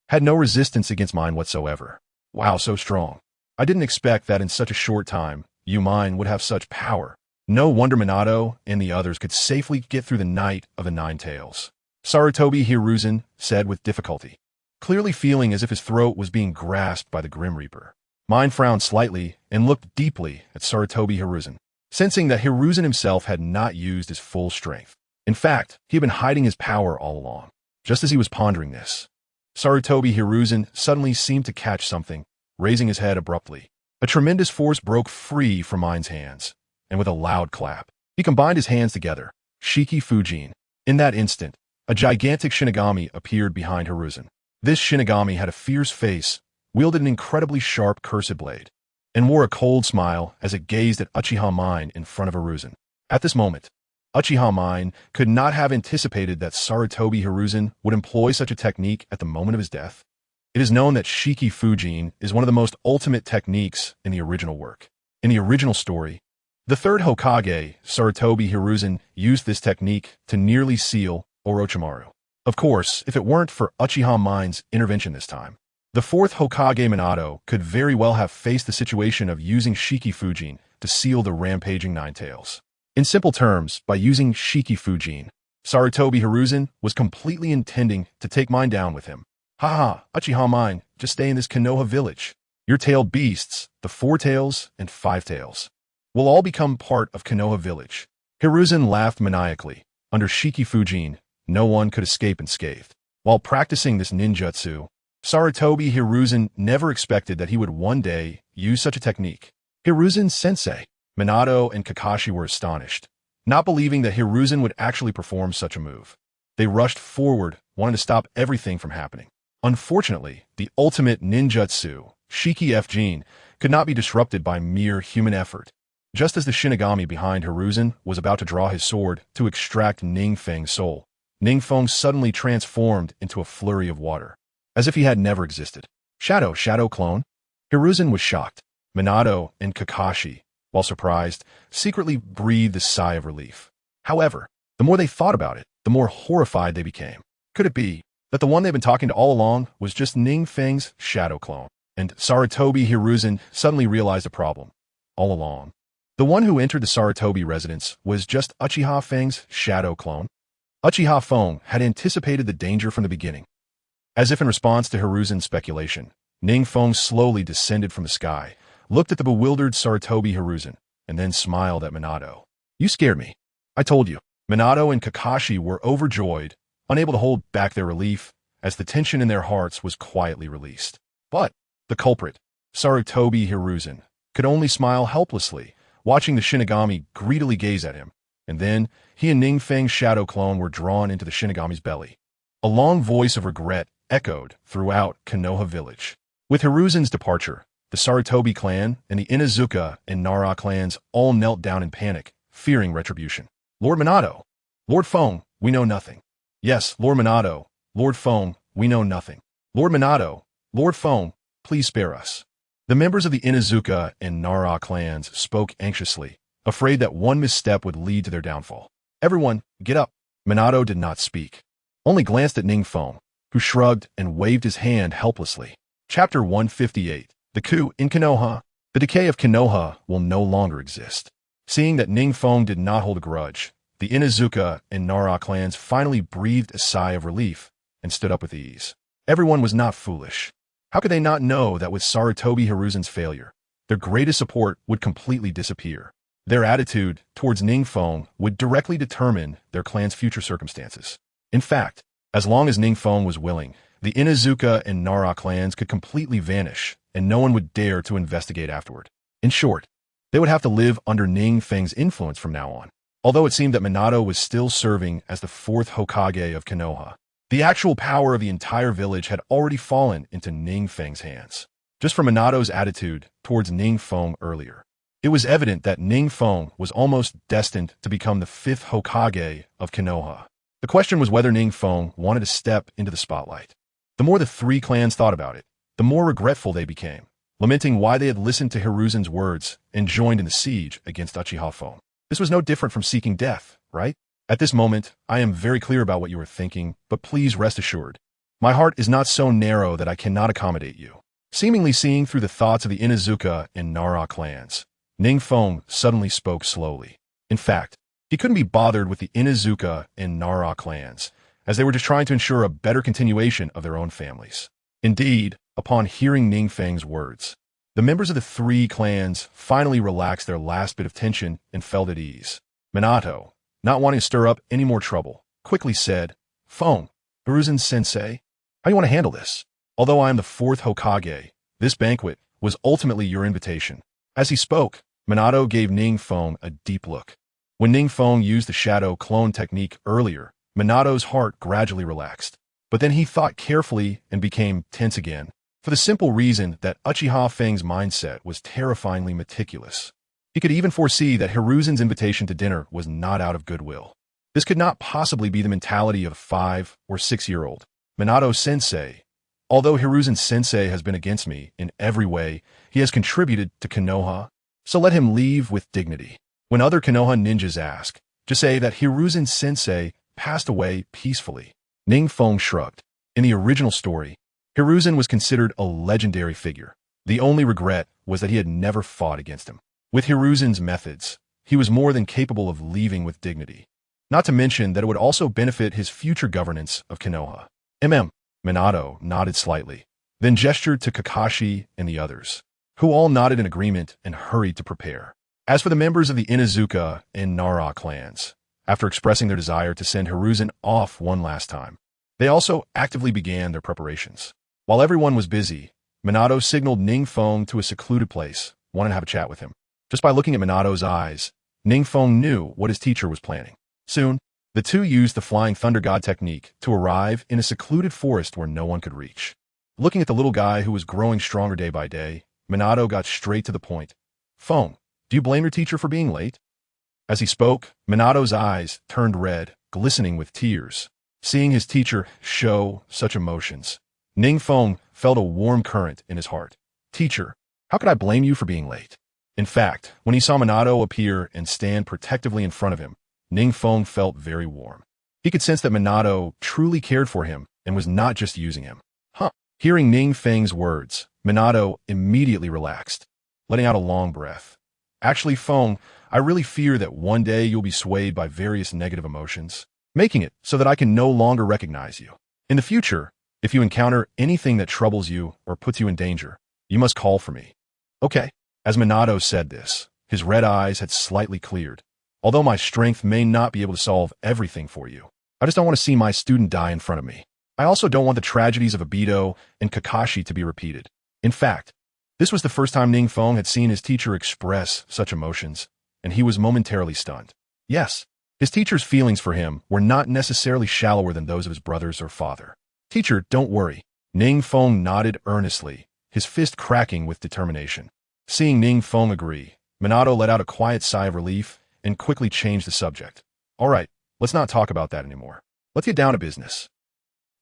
had no resistance against mine whatsoever. Wow, so strong. I didn't expect that in such a short time, mine would have such power. No wonder Minato and the others could safely get through the night of the Nine Tails. Sarutobi Hiruzen said with difficulty, clearly feeling as if his throat was being grasped by the Grim Reaper. Mine frowned slightly and looked deeply at Sarutobi Hiruzen, sensing that Hiruzen himself had not used his full strength. In fact, he had been hiding his power all along. Just as he was pondering this, Sarutobi Hiruzen suddenly seemed to catch something, raising his head abruptly. A tremendous force broke free from mine's hands, and with a loud clap, he combined his hands together, Shiki Fujin. In that instant, a gigantic Shinigami appeared behind Hiruzen. This Shinigami had a fierce face, wielded an incredibly sharp cursed blade, and wore a cold smile as it gazed at Uchiha mine in front of Hiruzen. At this moment, Uchiha mine could not have anticipated that Sarutobi Hiruzen would employ such a technique at the moment of his death. It is known that Shiki Fujin is one of the most ultimate techniques in the original work. In the original story, the third Hokage, Sarutobi Hiruzen, used this technique to nearly seal Orochimaru. Of course, if it weren't for Uchiha mine's intervention this time, the fourth Hokage Minato could very well have faced the situation of using Shiki Fujin to seal the rampaging Nine Tails. In simple terms, by using Shiki Fujin, Sarutobi Hiruzen was completely intending to take mine down with him. Haha, Uchiha mine, just stay in this Konoha village. Your tailed beasts, the Four Tails and Five Tails, will all become part of Konoha village. Hiruzen laughed maniacally. Under Shiki Fujin, no one could escape unscathed. While practicing this ninjutsu, Sarutobi Hiruzen never expected that he would one day use such a technique. Hiruzen's sensei, Minato and Kakashi were astonished, not believing that Hiruzen would actually perform such a move. They rushed forward, wanting to stop everything from happening. Unfortunately, the ultimate ninjutsu, Shiki Fujin, could not be disrupted by mere human effort. Just as the Shinigami behind Hiruzen was about to draw his sword to extract NingFeng's soul, NingFeng suddenly transformed into a flurry of water, as if he had never existed. Shadow clone? Hiruzen was shocked. Minato and Kakashi, while surprised, secretly breathed a sigh of relief. However, the more they thought about it, the more horrified they became. Could it be that the one they've been talking to all along was just NingFeng's shadow clone? And Sarutobi Hiruzen suddenly realized a problem. All along, the one who entered the Sarutobi residence was just Uchiha Feng's shadow clone. Uchiha Feng had anticipated the danger from the beginning. As if in response to Hiruzen's speculation, NingFeng slowly descended from the sky, looked at the bewildered Sarutobi Hiruzen, and then smiled at Minato. You scared me. I told you. Minato and Kakashi were overjoyed, unable to hold back their relief, as the tension in their hearts was quietly released. But the culprit, Sarutobi Hiruzen, could only smile helplessly, watching the Shinigami greedily gaze at him, and then he and NingFeng's shadow clone were drawn into the Shinigami's belly. A long voice of regret echoed throughout Konoha village. With Hiruzen's departure, the Sarutobi clan and the Inuzuka and Nara clans all knelt down in panic, fearing retribution. Lord Minato, Lord Feng, we know nothing. Yes, Lord Minato, Lord Feng, we know nothing. Lord Minato, Lord Feng, please spare us. The members of the Inuzuka and Nara clans spoke anxiously, afraid that one misstep would lead to their downfall. Everyone, get up. Minato did not speak, only glanced at NingFeng, who shrugged and waved his hand helplessly. Chapter 158. The coup in Konoha. The decay of Konoha will no longer exist. Seeing that NingFeng did not hold a grudge, the Inuzuka and Nara clans finally breathed a sigh of relief and stood up with ease. Everyone was not foolish. How could they not know that with Sarutobi Hiruzen's failure, their greatest support would completely disappear? Their attitude towards NingFeng would directly determine their clan's future circumstances. In fact, As long as NingFeng was willing, the Inuzuka and Nara clans could completely vanish, and no one would dare to investigate afterward. In short, they would have to live under NingFeng's influence from now on. Although it seemed that Minato was still serving as the fourth Hokage of Konoha, the actual power of the entire village had already fallen into NingFeng's hands. Just from Minato's attitude towards NingFeng earlier, it was evident that NingFeng was almost destined to become the fifth Hokage of Konoha. The question was whether NingFeng wanted to step into the spotlight. The more the three clans thought about it, the more regretful they became, lamenting why they had listened to Hiruzen's words and joined in the siege against Uchiha Feng. This was no different from seeking death, right? At this moment, I am very clear about what you are thinking, but please rest assured. My heart is not so narrow that I cannot accommodate you. Seemingly seeing through the thoughts of the Inuzuka and Nara clans, NingFeng suddenly spoke slowly. In fact, he couldn't be bothered with the Inuzuka and Nara clans, as they were just trying to ensure a better continuation of their own families. Indeed, upon hearing NingFeng's words, the members of the three clans finally relaxed their last bit of tension and felt at ease. Minato, not wanting to stir up any more trouble, quickly said, "Feng, Hiruzen-sensei, how do you want to handle this? Although I am the fourth Hokage, this banquet was ultimately your invitation." As he spoke, Minato gave NingFeng a deep look. When NingFeng used the shadow clone technique earlier, Minato's heart gradually relaxed. But then he thought carefully and became tense again, for the simple reason that Uchiha Feng's mindset was terrifyingly meticulous. He could even foresee that Hiruzen's invitation to dinner was not out of goodwill. This could not possibly be the mentality of a 5- or 6-year-old. Minato-sensei, although Hiruzen-sensei has been against me in every way, he has contributed to Konoha, so let him leave with dignity. When other Konoha ninjas ask, just say that Hiruzen-sensei passed away peacefully. NingFeng shrugged. In the original story, Hiruzen was considered a legendary figure. The only regret was that he had never fought against him. With Hiruzen's methods, he was more than capable of leaving with dignity. Not to mention that it would also benefit his future governance of Konoha. Minato nodded slightly, then gestured to Kakashi and the others, who all nodded in agreement and hurried to prepare. As for the members of the Inuzuka and Nara clans, after expressing their desire to send Hiruzen off one last time, they also actively began their preparations. While everyone was busy, Minato signaled NingFeng to a secluded place, wanting to have a chat with him. Just by looking at Minato's eyes, NingFeng knew what his teacher was planning. Soon, the two used the Flying Thunder God technique to arrive in a secluded forest where no one could reach. Looking at the little guy who was growing stronger day by day, Minato got straight to the point. "Feng, do you blame your teacher for being late?" As he spoke, Minato's eyes turned red, glistening with tears. Seeing his teacher show such emotions, NingFeng felt a warm current in his heart. "Teacher, how could I blame you for being late?" In fact, when he saw Minato appear and stand protectively in front of him, NingFeng felt very warm. He could sense that Minato truly cared for him and was not just using him. Hearing NingFeng's words, Minato immediately relaxed, letting out a long breath. "Actually, Feng, I really fear that one day you'll be swayed by various negative emotions, making it so that I can no longer recognize you. In the future, if you encounter anything that troubles you or puts you in danger, you must call for me." "Okay." As Minato said this, his red eyes had slightly cleared. "Although my strength may not be able to solve everything for you, I just don't want to see my student die in front of me. I also don't want the tragedies of Obito and Kakashi to be repeated." In fact, this was the first time NingFeng had seen his teacher express such emotions, and he was momentarily stunned. Yes, his teacher's feelings for him were not necessarily shallower than those of his brothers or father. "Teacher, don't worry." NingFeng nodded earnestly, his fist cracking with determination. Seeing NingFeng agree, Minato let out a quiet sigh of relief and quickly changed the subject. "All right, let's not talk about that anymore. Let's get down to business.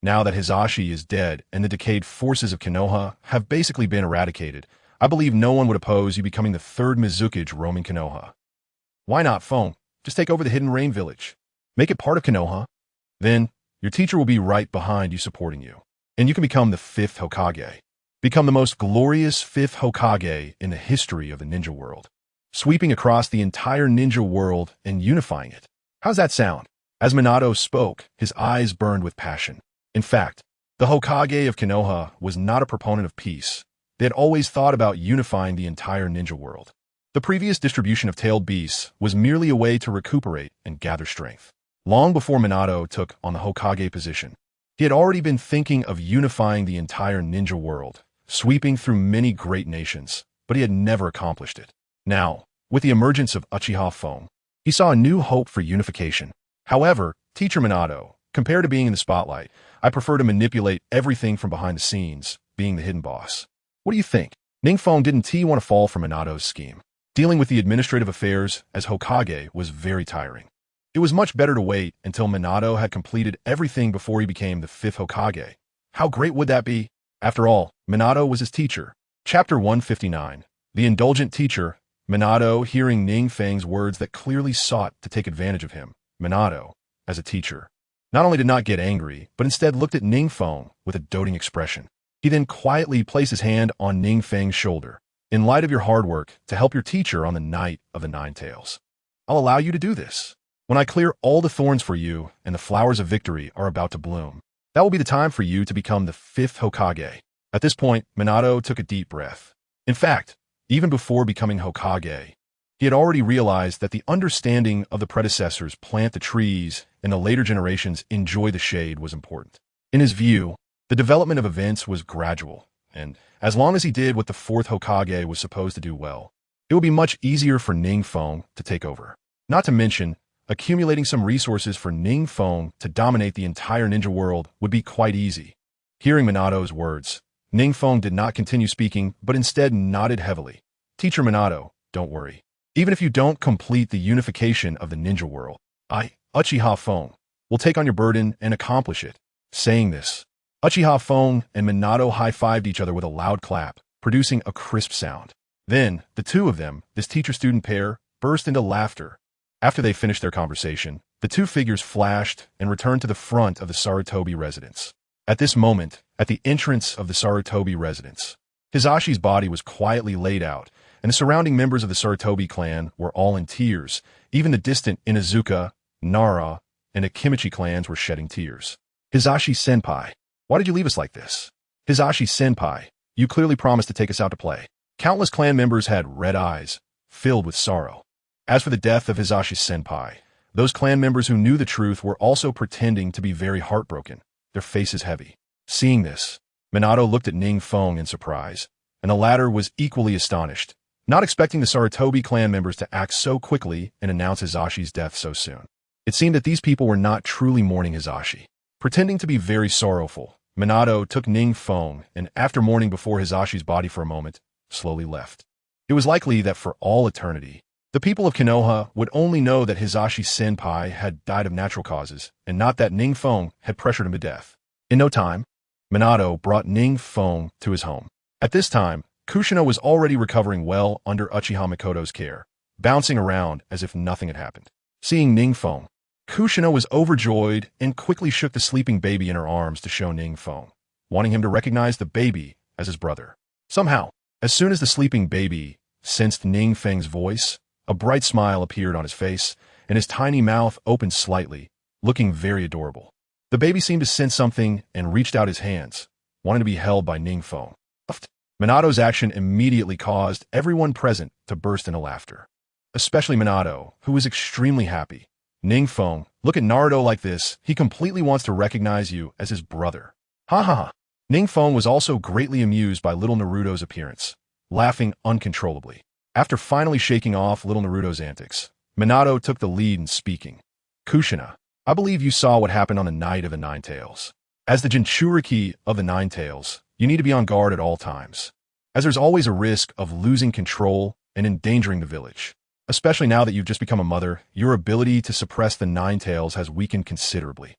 Now that Hisashi is dead and the decayed forces of Konoha have basically been eradicated, I believe no one would oppose you becoming the third Mizukage roaming Konoha. Why not, Feng? Just take over the Hidden Rain Village. Make it part of Konoha. Then, your teacher will be right behind you supporting you. And you can become the fifth Hokage. Become the most glorious fifth Hokage in the history of the ninja world. Sweeping across the entire ninja world and unifying it. How's that sound?" As Minato spoke, his eyes burned with passion. In fact, the Hokage of Konoha was not a proponent of peace. They had always thought about unifying the entire ninja world. The previous distribution of tailed beasts was merely a way to recuperate and gather strength. Long before Minato took on the Hokage position, He had already been thinking of unifying the entire ninja world, sweeping through many great nations, but he had never accomplished it. Now, with the emergence of Uchiha Fong, he saw a new hope for unification. However, Teacher Minato, compared to being in the spotlight, I prefer to manipulate everything from behind the scenes, being the hidden boss. What do you think? NingFeng didn't want to fall for Minato's scheme. Dealing with the administrative affairs as Hokage was very tiring. It was much better to wait until Minato had completed everything before he became the 5th Hokage. How great would that be? After all, Minato was his teacher. Chapter 159. The Indulgent Teacher. Minato, hearing NingFeng's words that clearly sought to take advantage of him. Minato, as a teacher, not only did not get angry, but instead looked at NingFeng with a doting expression. He then quietly placed his hand on NingFeng's shoulder. In light of your hard work to help your teacher on the night of the Nine Tails, I'll allow you to do this. When I clear all the thorns for you and the flowers of victory are about to bloom, that will be the time for you to become the 5th Hokage. At this point, Minato took a deep breath. In fact, even before becoming Hokage, he had already realized that the understanding of the predecessors plant the trees and the later generations enjoy the shade was important. In his view, the development of events was gradual, and as long as he did what the 4th Hokage was supposed to do well, it would be much easier for NingFeng to take over. Not to mention, accumulating some resources for NingFeng to dominate the entire ninja world would be quite easy. Hearing Minato's words, NingFeng did not continue speaking, but instead nodded heavily. Teacher Minato, don't worry. Even if you don't complete the unification of the ninja world, I, Uchiha Fong, will take on your burden and accomplish it. Saying this, Uchiha Fong and Minato high-fived each other with a loud clap, producing a crisp sound. Then, the two of them, this teacher-student pair, burst into laughter. After they finished their conversation, the two figures flashed and returned to the front of the Sarutobi residence. At this moment, at the entrance of the Sarutobi residence, Hisashi's body was quietly laid out, and the surrounding members of the Sarutobi clan were all in tears. Even the distant Inuzuka, Nara, and Akimichi clans were shedding tears. Hisashi-senpai, why did you leave us like this? Hisashi-senpai, you clearly promised to take us out to play. Countless clan members had red eyes, filled with sorrow. As for the death of Hisashi-senpai, those clan members who knew the truth were also pretending to be very heartbroken, their faces heavy. Seeing this, Minato looked at NingFeng in surprise, and the latter was equally astonished, not expecting the Sarutobi clan members to act so quickly and announce Hisashi's death so soon. It seemed that these people were not truly mourning Hisashi. Pretending to be very sorrowful, Minato took NingFeng and, after mourning before Hisashi's body for a moment, slowly left. It was likely that for all eternity, the people of Konoha would only know that Hisashi-senpai had died of natural causes, and not that NingFeng had pressured him to death. In no time, Minato brought NingFeng to his home. At this time, Kushina was already recovering well under Uchiha Mikoto's care, bouncing around as if nothing had happened. Seeing NingFeng, Kushina was overjoyed and quickly shook the sleeping baby in her arms to show NingFeng, wanting him to recognize the baby as his brother. Somehow, as soon as the sleeping baby sensed NingFeng's voice, a bright smile appeared on his face, and his tiny mouth opened slightly, looking very adorable. The baby seemed to sense something and reached out his hands, wanting to be held by NingFeng. Minato's action immediately caused everyone present to burst into laughter, especially Minato, who was extremely happy. NingFeng, look at Naruto like this, he completely wants to recognize you as his brother. Ha ha ha. NingFeng was also greatly amused by little Naruto's appearance, laughing uncontrollably. After finally shaking off little Naruto's antics, Minato took the lead in speaking. Kushina, I believe you saw what happened on the night of the Nine Tails. As the Jinchuriki of the Nine Tails, you need to be on guard at all times, as there's always a risk of losing control and endangering the village. Especially now that you've just become a mother, your ability to suppress the Nine Tails has weakened considerably.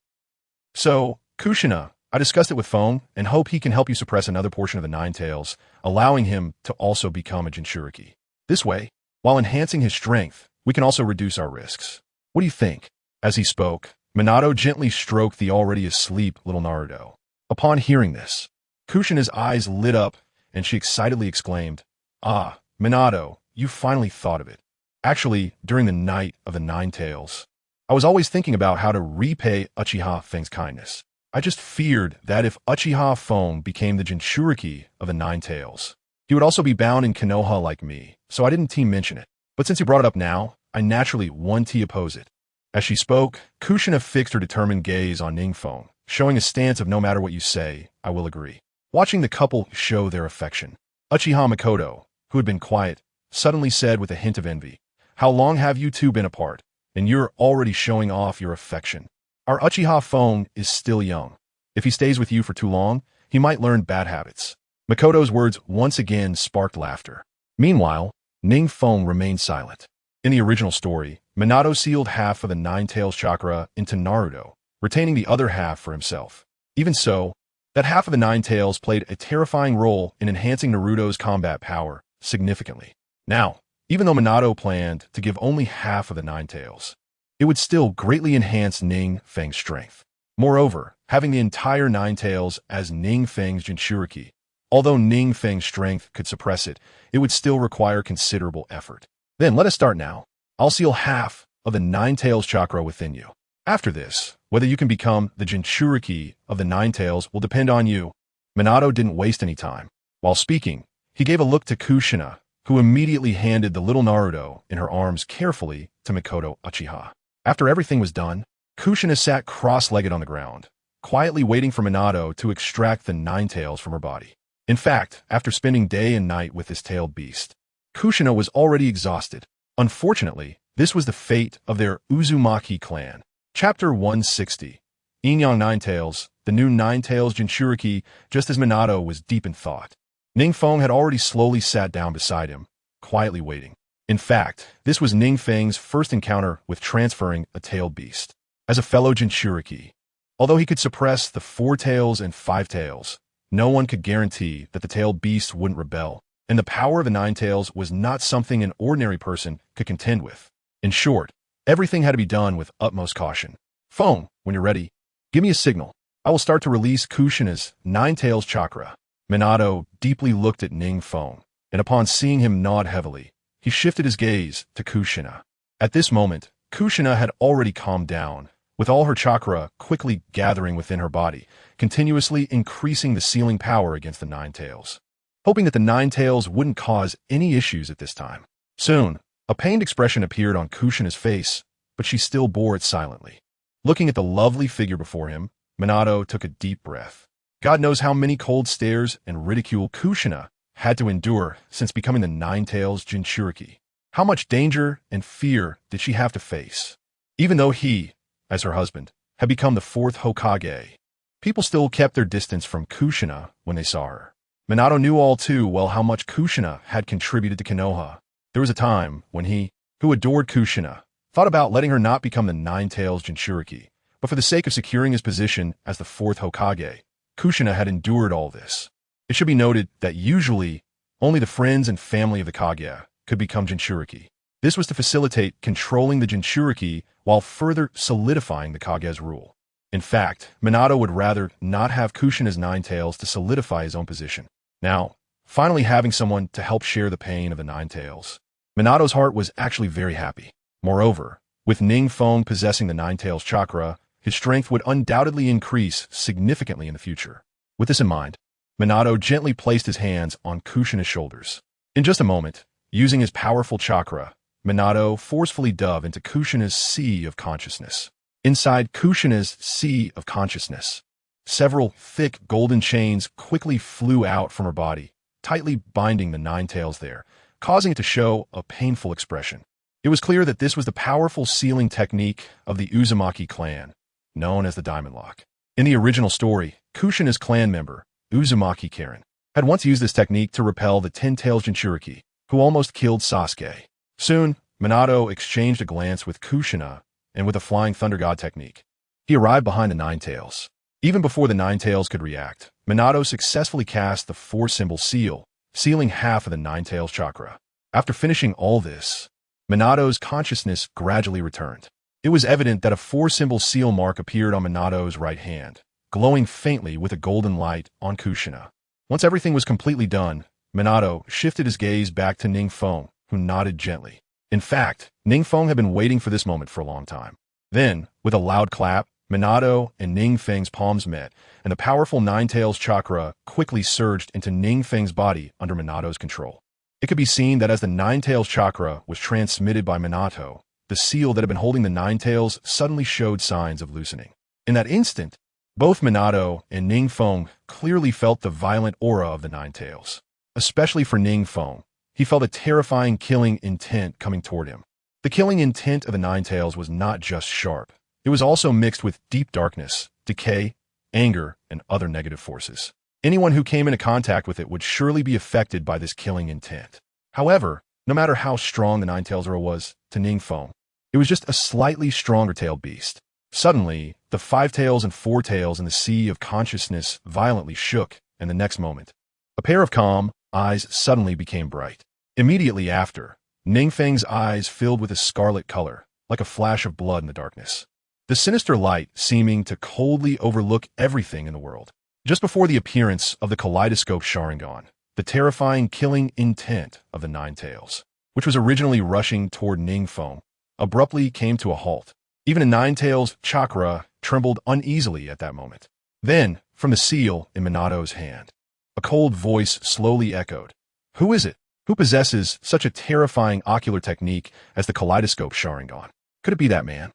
So, Kushina, I discussed it with Feng and hope he can help you suppress another portion of the Nine Tails, allowing him to also become a Jinchuriki. This way, while enhancing his strength, we can also reduce our risks. What do you think? As he spoke, Minato gently stroked the already asleep little Naruto. Upon hearing this, Kushina's eyes lit up and she excitedly exclaimed, Ah, Minato, you finally thought of it. Actually, during the night of the Nine Tails, I was always thinking about how to repay Uchiha Feng's kindness. I just feared that if Uchiha Feng became the Jinchuriki of the Nine Tails, he would also be bound in Konoha like me, so I didn't mention it. But since you brought it up now, I naturally oppose it. As she spoke, Kushina fixed her determined gaze on NingFeng, showing a stance of no matter what you say, I will agree. Watching the couple show their affection, Uchiha Makoto, who had been quiet, suddenly said with a hint of envy, "How long have you two been apart? And you're already showing off your affection. Our Uchiha Fong is still young. If he stays with you for too long, he might learn bad habits." Makoto's words once again sparked laughter. Meanwhile, NingFeng remained silent. In the original story, Minato sealed half of the Nine Tails chakra into Naruto, retaining the other half for himself. Even so, that half of the Nine Tails played a terrifying role in enhancing Naruto's combat power significantly. Now, even though Minato planned to give only half of the Nine Tails, it would still greatly enhance NingFeng's strength. Moreover, having the entire Nine Tails as NingFeng's Jinchuriki, although NingFeng's strength could suppress it, it would still require considerable effort. Then let us start now. I'll seal half of the Nine Tails chakra within you. After this, whether you can become the Jinchuriki of the Nine Tails will depend on you. Minato didn't waste any time. While speaking, he gave a look to Kushina, who immediately handed the little Naruto in her arms carefully to Makoto Uchiha. After everything was done, Kushina sat cross-legged on the ground, quietly waiting for Minato to extract the Nine Tails from her body. In fact, after spending day and night with this tailed beast, Kushina was already exhausted. Unfortunately, this was the fate of their Uzumaki clan. Chapter 160. Yin-Yang Nine Tails, the new Nine Tails Jinchuriki, just as Minato was deep in thought. NingFeng had already slowly sat down beside him, quietly waiting. In fact, this was NingFeng's first encounter with transferring a tailed beast. As a fellow Jinchuriki, although he could suppress the 4 tails and 5 tails, no one could guarantee that the tailed beast wouldn't rebel, and the power of the Nine Tails was not something an ordinary person could contend with. In short, everything had to be done with utmost caution. "Feng, when you're ready, give me a signal. I will start to release Kushina's Nine Tails chakra." Minato deeply looked at NingFeng, and upon seeing him nod heavily, he shifted his gaze to Kushina. At this moment, Kushina had already calmed down, with all her chakra quickly gathering within her body, continuously increasing the sealing power against the Nine Tails, hoping that the Nine Tails wouldn't cause any issues at this time. Soon, a pained expression appeared on Kushina's face, but she still bore it silently. Looking at the lovely figure before him, Minato took a deep breath. God knows how many cold stares and ridicule Kushina had to endure since becoming the Nine Tails Jinchuriki. How much danger and fear did she have to face? Even though he, as her husband, had become the 4th Hokage, people still kept their distance from Kushina when they saw her. Minato knew all too well how much Kushina had contributed to Konoha. There was a time when he, who adored Kushina, thought about letting her not become the Nine Tails Jinchuriki, but for the sake of securing his position as the 4th Hokage, Kushina had endured all this. It should be noted that usually, only the friends and family of the Kage could become Jinchuriki. This was to facilitate controlling the Jinchuriki while further solidifying the Kage's rule. In fact, Minato would rather not have Kushina's Nine Tails to solidify his own position. Now, finally having someone to help share the pain of the Nine Tails, Minato's heart was actually very happy. Moreover, with NingFeng possessing the Nine Tails chakra, his strength would undoubtedly increase significantly in the future. With this in mind, Minato gently placed his hands on Kushina's shoulders. In just a moment, using his powerful chakra, Minato forcefully dove into Kushina's sea of consciousness. Inside Kushina's sea of consciousness, several thick golden chains quickly flew out from her body, tightly binding the Nine Tails there, causing it to show a painful expression. It was clear that this was the powerful sealing technique of the Uzumaki clan, known as the Diamond Lock. In the original story, Kushina's clan member, Uzumaki Karen, had once used this technique to repel the 10 Tails Jinchuriki, who almost killed Sasuke. Soon, Minato exchanged a glance with Kushina, and with a Flying Thunder God technique, he arrived behind the Nine Tails. Even before the Nine Tails could react, Minato successfully cast the 4-symbol seal, sealing half of the Nine Tails chakra. After finishing all this, Minato's consciousness gradually returned. It was evident that a 4-symbol seal mark appeared on Minato's right hand, glowing faintly with a golden light on Kushina. Once everything was completely done, Minato shifted his gaze back to NingFeng, who nodded gently. In fact, NingFeng had been waiting for this moment for a long time. Then, with a loud clap, Minato and NingFeng's palms met, and the powerful Nine Tails chakra quickly surged into NingFeng's body under Minato's control. It could be seen that as the Nine Tails chakra was transmitted by Minato, the seal that had been holding the Nine Tails suddenly showed signs of loosening. In that instant, Both Minato and NingFeng clearly felt the violent aura of the Nine Tails. Especially for NingFeng, he felt a terrifying killing intent coming toward him. The killing intent of the Nine Tails was not just sharp. It was also mixed with deep darkness, decay, anger, and other negative forces. Anyone who came into contact with it would surely be affected by this killing intent. However, no matter how strong the Nine Tails aura was to NingFeng, it was just a slightly stronger tailed beast. Suddenly, the five tails and four tails in the sea of consciousness violently shook, and the next moment, a pair of calm eyes suddenly became bright. Immediately after, NingFeng's eyes filled with a scarlet color, like a flash of blood in the darkness. The sinister light seeming to coldly overlook everything in the world. Just before the appearance of the kaleidoscope Sharingan, the terrifying killing intent of the Nine Tails, which was originally rushing toward NingFeng, abruptly came to a halt. Even a Nine Tails chakra trembled uneasily at that moment. Then, from the seal in Minato's hand, a cold voice slowly echoed. Who is it? Who possesses such a terrifying ocular technique as the kaleidoscope Sharingan? Could it be that man?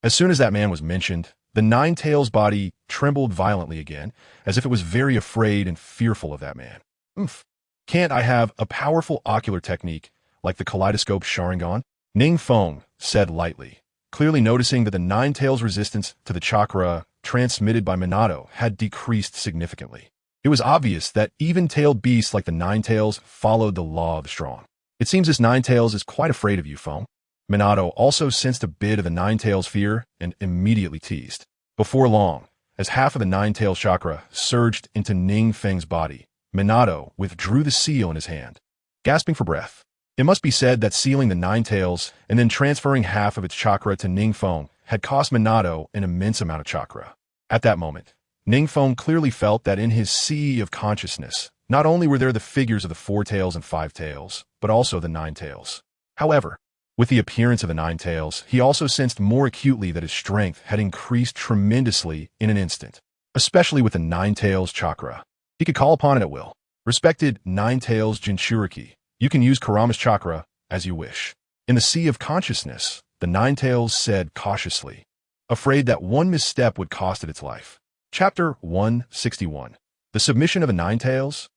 As soon as that man was mentioned, the Nine Tails body trembled violently again, as if it was very afraid and fearful of that man. Can't I have a powerful ocular technique like the kaleidoscope Sharingan? NingFeng said lightly, clearly noticing that the Nine Tails' resistance to the chakra transmitted by Minato had decreased significantly. It was obvious that even-tailed beasts like the Nine Tails followed the law of the strong. It seems this Nine Tails is quite afraid of you, Feng. Minato also sensed a bit of the Nine Tails' fear and immediately teased. Before long, as half of the Nine Tails chakra surged into NingFeng's body, Minato withdrew the seal in his hand, gasping for breath. It must be said that sealing the Nine Tails and then transferring half of its chakra to NingFeng had cost Minato an immense amount of chakra. At that moment, NingFeng clearly felt that in his sea of consciousness, not only were there the figures of the Four Tails and Five Tails, but also the Nine Tails. However, with the appearance of the Nine Tails, he also sensed more acutely that his strength had increased tremendously in an instant, especially with the Nine Tails chakra. He could call upon it at will. Respected Nine Tails Jinchuriki, you can use Kurama's chakra as you wish. In the sea of consciousness, the Nine Tails said cautiously, afraid that one misstep would cost it its life. Chapter 161. The Submission of the Nine Tails?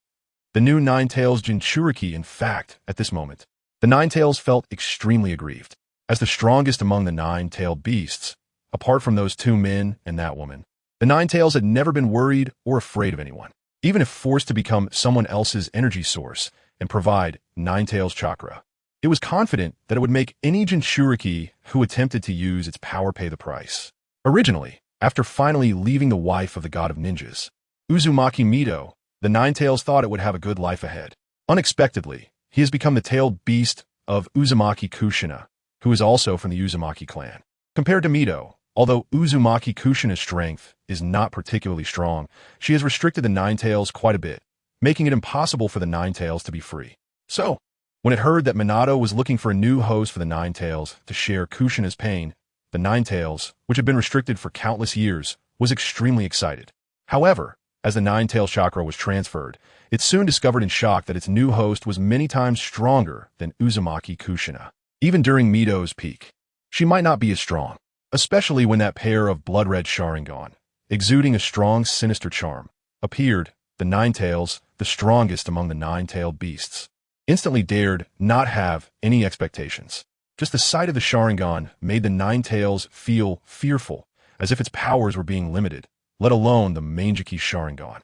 The new Nine Tails Jinchuriki, in fact, at this moment, the Nine Tails felt extremely aggrieved. As the strongest among the nine-tailed beasts, apart from those two men and that woman, the Nine Tails had never been worried or afraid of anyone. Even if forced to become someone else's energy source and provide Nine Tails chakra, it was confident that it would make any Jinchuriki who attempted to use its power pay the price. Originally, after finally leaving the wife of the god of ninjas, Uzumaki Mido, the Nine Tails thought it would have a good life ahead. Unexpectedly, he has become the tailed beast of Uzumaki Kushina, who is also from the Uzumaki clan. Compared to Mido, although Uzumaki Kushina's strength is not particularly strong, she has restricted the Nine Tails quite a bit, making it impossible for the Nine Tails to be free. So, when it heard that Minato was looking for a new host for the Nine Tails to share Kushina's pain, the Nine Tails, which had been restricted for countless years, was extremely excited. However, as the Nine Tails chakra was transferred, it soon discovered in shock that its new host was many times stronger than Uzumaki Kushina. Even during Mido's peak, she might not be as strong, especially when that pair of blood-red Sharingan, exuding a strong, sinister charm, appeared. The Nine Tails, the strongest among the nine-tailed beasts, instantly dared not have any expectations. Just the sight of the Sharingan made the Nine Tails feel fearful, as if its powers were being limited, let alone the Mangeki Sharingan.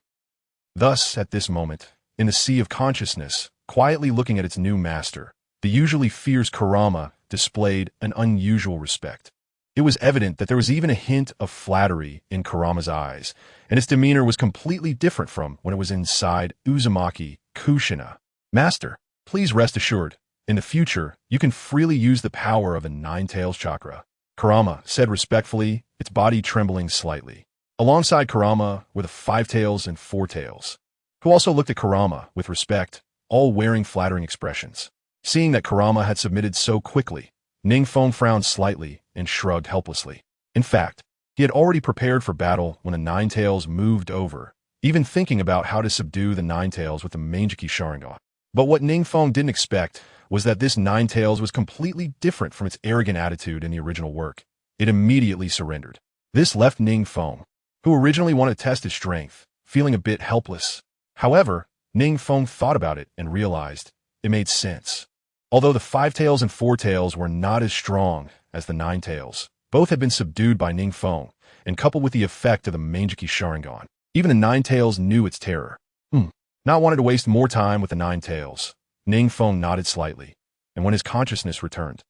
Thus, at this moment, in the sea of consciousness, quietly looking at its new master, the usually fierce Kurama displayed an unusual respect. It was evident that there was even a hint of flattery in Kurama's eyes, and its demeanor was completely different from when it was inside Uzumaki Kushina. Master, please rest assured, in the future, you can freely use the power of the Nine Tails chakra, Kurama said respectfully, its body trembling slightly. Alongside Kurama were the Five Tails and Four Tails, who also looked at Kurama with respect, all wearing flattering expressions. Seeing that Kurama had submitted so quickly, NingFeng frowned slightly and shrugged helplessly. In fact, he had already prepared for battle when the Nine Tails moved over, even thinking about how to subdue the Nine Tails with the Mangeki Sharingan. But what NingFeng didn't expect was that this Nine Tails was completely different from its arrogant attitude in the original work. It immediately surrendered. This left NingFeng who originally wanted to test his strength, feeling a bit helpless. However, NingFeng thought about it and realized it made sense. Although the 5 tails and 4 tails were not as strong as the 9 tails, both had been subdued by NingFeng, and coupled with the effect of the Mangeki Sharingan. Even the 9 tails knew its terror. Not wanting to waste more time with the 9 tails, NingFeng nodded slightly, and when his consciousness returned,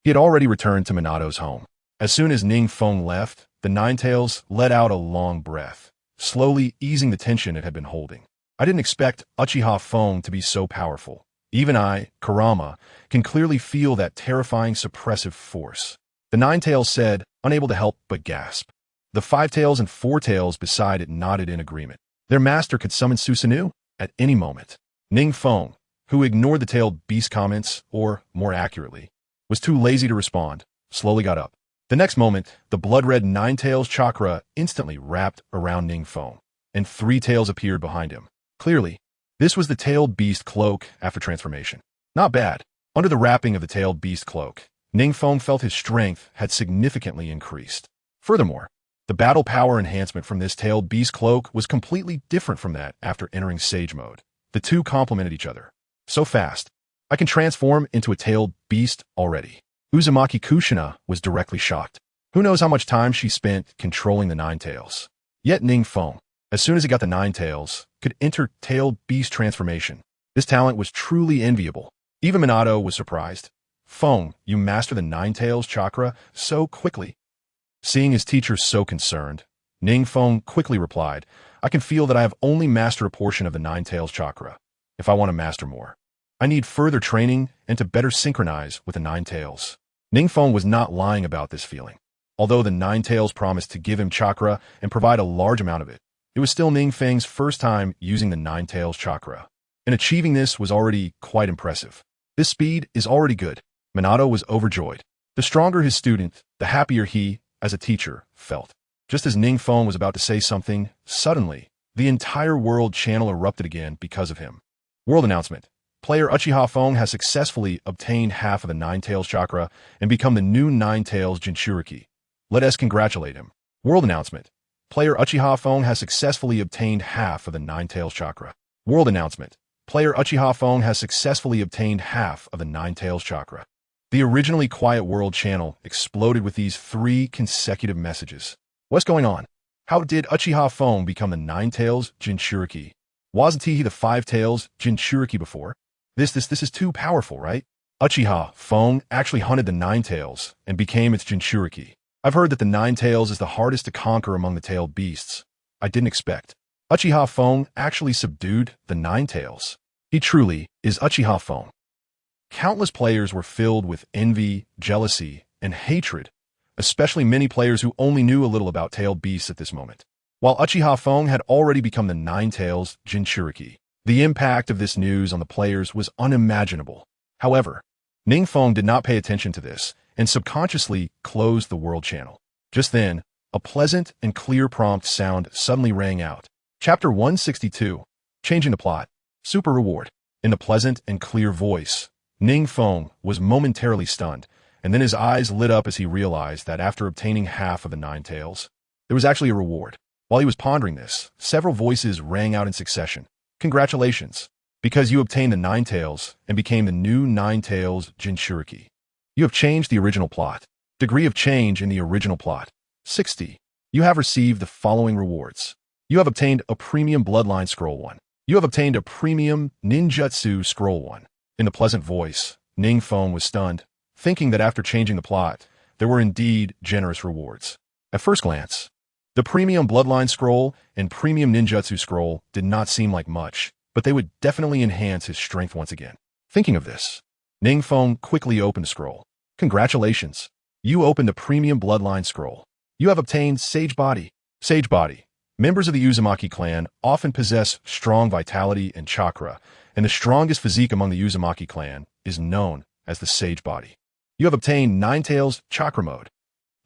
he had already returned to Minato's home. As soon as NingFeng left, the 9 tails let out a long breath, slowly easing the tension it had been holding. I didn't expect Uchiha Feng to be so powerful. Even I, Kurama, can clearly feel that terrifying suppressive force. The 9 tails said, unable to help but gasp. The 5 tails and 4 tails beside it nodded in agreement. Their master could summon Susanoo at any moment. NingFeng, who ignored the tailed beast comments, or, more accurately, was too lazy to respond, slowly got up. The next moment, the blood-red 9 tails chakra instantly wrapped around NingFeng, and 3 tails appeared behind him. Clearly, this was the tailed beast cloak after transformation. Not bad. Under the wrapping of the tailed beast cloak, NingFeng felt his strength had significantly increased. Furthermore, the battle power enhancement from this tailed beast cloak was completely different from that after entering Sage mode. The two complemented each other. So fast, I can transform into a tailed beast already. Uzumaki Kushina was directly shocked. Who knows how much time she spent controlling the 9 tails. Yet NingFeng, as soon as he got the 9 tails, could enter tailed beast transformation. This talent was truly enviable. Even Minato was surprised. Feng, you master the 9 tails chakra so quickly. Seeing his teacher so concerned, NingFeng quickly replied, I can feel that I have only mastered a portion of the 9 tails chakra. If I want to master more, I need further training and to better synchronize with the 9 tails. NingFeng was not lying about this feeling. Although the 9 tails promised to give him chakra and provide a large amount of it, it was still NingFeng's first time using the 9 tails chakra. And achieving this was already quite impressive. This speed is already good. Minato was overjoyed. The stronger his student, the happier he, as a teacher, felt. Just as NingFeng was about to say something, suddenly, the entire world channel erupted again because of him. World announcement. Player Uchiha Feng has successfully obtained half of the 9 tails chakra and become the new 9 tails Jinchuriki. Let us congratulate him. World announcement. Player Uchiha Feng has successfully obtained half of the 9 tails chakra. World announcement. Player Uchiha Feng has successfully obtained half of the 9 tails chakra. The originally quiet world channel exploded with these 3 consecutive messages. What's going on? How did Uchiha Feng become the 9 tails Jinchuriki? Wasn't he the 5 tails Jinchuriki before? This is too powerful, right? Uchiha Feng actually hunted the 9 tails and became its Jinchuriki. I've heard that the 9 tails is the hardest to conquer among the tailed beasts. I didn't expect. Uchiha Feng actually subdued the 9 tails. He truly is Uchiha Feng. Countless players were filled with envy, jealousy, and hatred, especially many players who only knew a little about tailed beasts at this moment. While Uchiha Feng had already become the 9 tails Jinchuriki, the impact of this news on the players was unimaginable. However, NingFeng did not pay attention to this and subconsciously closed the world channel. Just then, a pleasant and clear prompt sound suddenly rang out. Chapter 162, Changing the Plot. Super Reward. In the pleasant and clear voice, NingFeng was momentarily stunned, and then his eyes lit up as he realized that after obtaining half of the 9 tails, there was actually a reward. While he was pondering this, several voices rang out in succession. Congratulations, because you obtained the 9 tails and became the new 9 tails Jinchuriki. You have changed the original plot. Degree of change in the original plot. 60. You have received the following rewards. You have obtained a premium bloodline scroll 1. You have obtained a premium ninjutsu scroll 1. In the pleasant voice, NingFeng was stunned, thinking that after changing the plot, there were indeed generous rewards. At first glance, the premium bloodline scroll and premium ninjutsu scroll did not seem like much, but they would definitely enhance his strength once again. Thinking of this, NingFeng quickly opened the scroll. Congratulations. You opened a premium bloodline scroll. You have obtained Sage Body. Sage Body. Members of the Uzumaki clan often possess strong vitality and chakra, and the strongest physique among the Uzumaki clan is known as the Sage Body. You have obtained 9 tails Chakra Mode.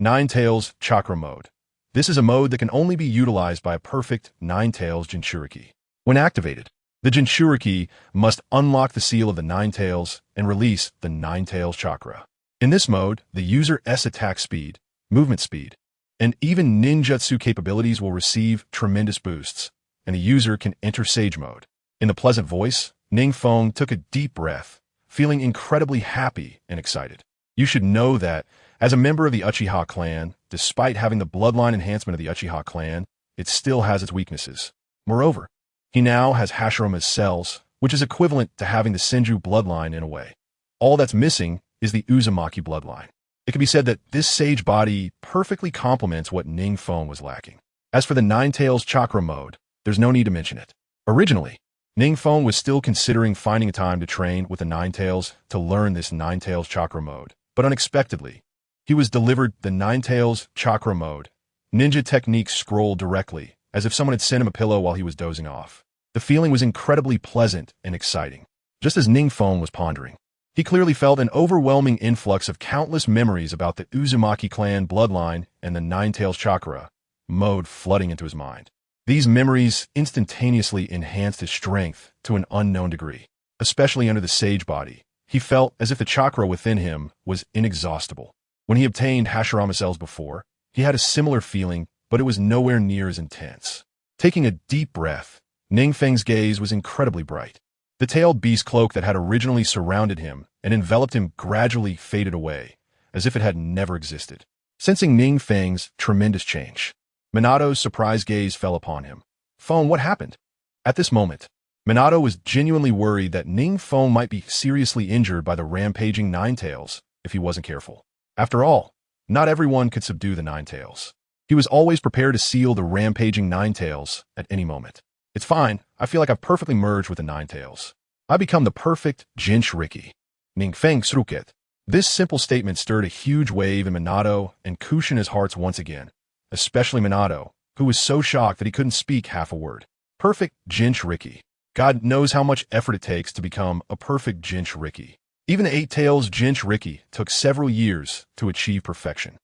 9 tails Chakra Mode. This is a mode that can only be utilized by a perfect 9 tails Jinchuriki. When activated, the Jinchuriki must unlock the seal of the 9 tails and release the 9 tails chakra. In this mode, the user's attack speed, movement speed, and even ninjutsu capabilities will receive tremendous boosts, and the user can enter Sage mode. In the pleasant voice, NingFeng took a deep breath, feeling incredibly happy and excited. You should know that, as a member of the Uchiha clan, despite having the bloodline enhancement of the Uchiha clan, it still has its weaknesses. Moreover, he now has Hashiroma's cells, which is equivalent to having the Senju bloodline in a way. All that's missing is the Uzumaki bloodline. It can be said that this sage body perfectly complements what NingFeng was lacking. As for the Ninetales chakra mode, there's no need to mention it. Originally, NingFeng was still considering finding a time to train with the Ninetales to learn this Ninetales chakra mode, but unexpectedly, he was delivered the Ninetales chakra mode. Ninja technique scrolled directly, as if someone had sent him a pillow while he was dozing off. The feeling was incredibly pleasant and exciting. Just as NingFeng was pondering, he clearly felt an overwhelming influx of countless memories about the Uzumaki clan bloodline and the Ninetales chakra mode flooding into his mind. These memories instantaneously enhanced his strength to an unknown degree. Especially under the sage body, he felt as if the chakra within him was inexhaustible. When he obtained Hashirama cells before, he had a similar feeling, but it was nowhere near as intense. Taking a deep breath, NingFeng's gaze was incredibly bright. The tailed beast cloak that had originally surrounded him and enveloped him gradually faded away, as if it had never existed. Sensing NingFeng's tremendous change, Minato's surprised gaze fell upon him. "Feng, what happened?" At this moment, Minato was genuinely worried that NingFeng might be seriously injured by the rampaging Ninetales if he wasn't careful. After all, not everyone could subdue the Ninetales. He was always prepared to seal the rampaging Ninetales at any moment. "It's fine. I feel like I've perfectly merged with the Ninetales. I become the perfect Jinchuriki." NingFeng Sruket. This simple statement stirred a huge wave in Minato and Kushina's hearts once again, especially Minato, who was so shocked that he couldn't speak half a word. Perfect Jinchuriki. God knows how much effort it takes to become a perfect Jinchuriki. Even the Eight Tails Jinchuriki took several years to achieve perfection.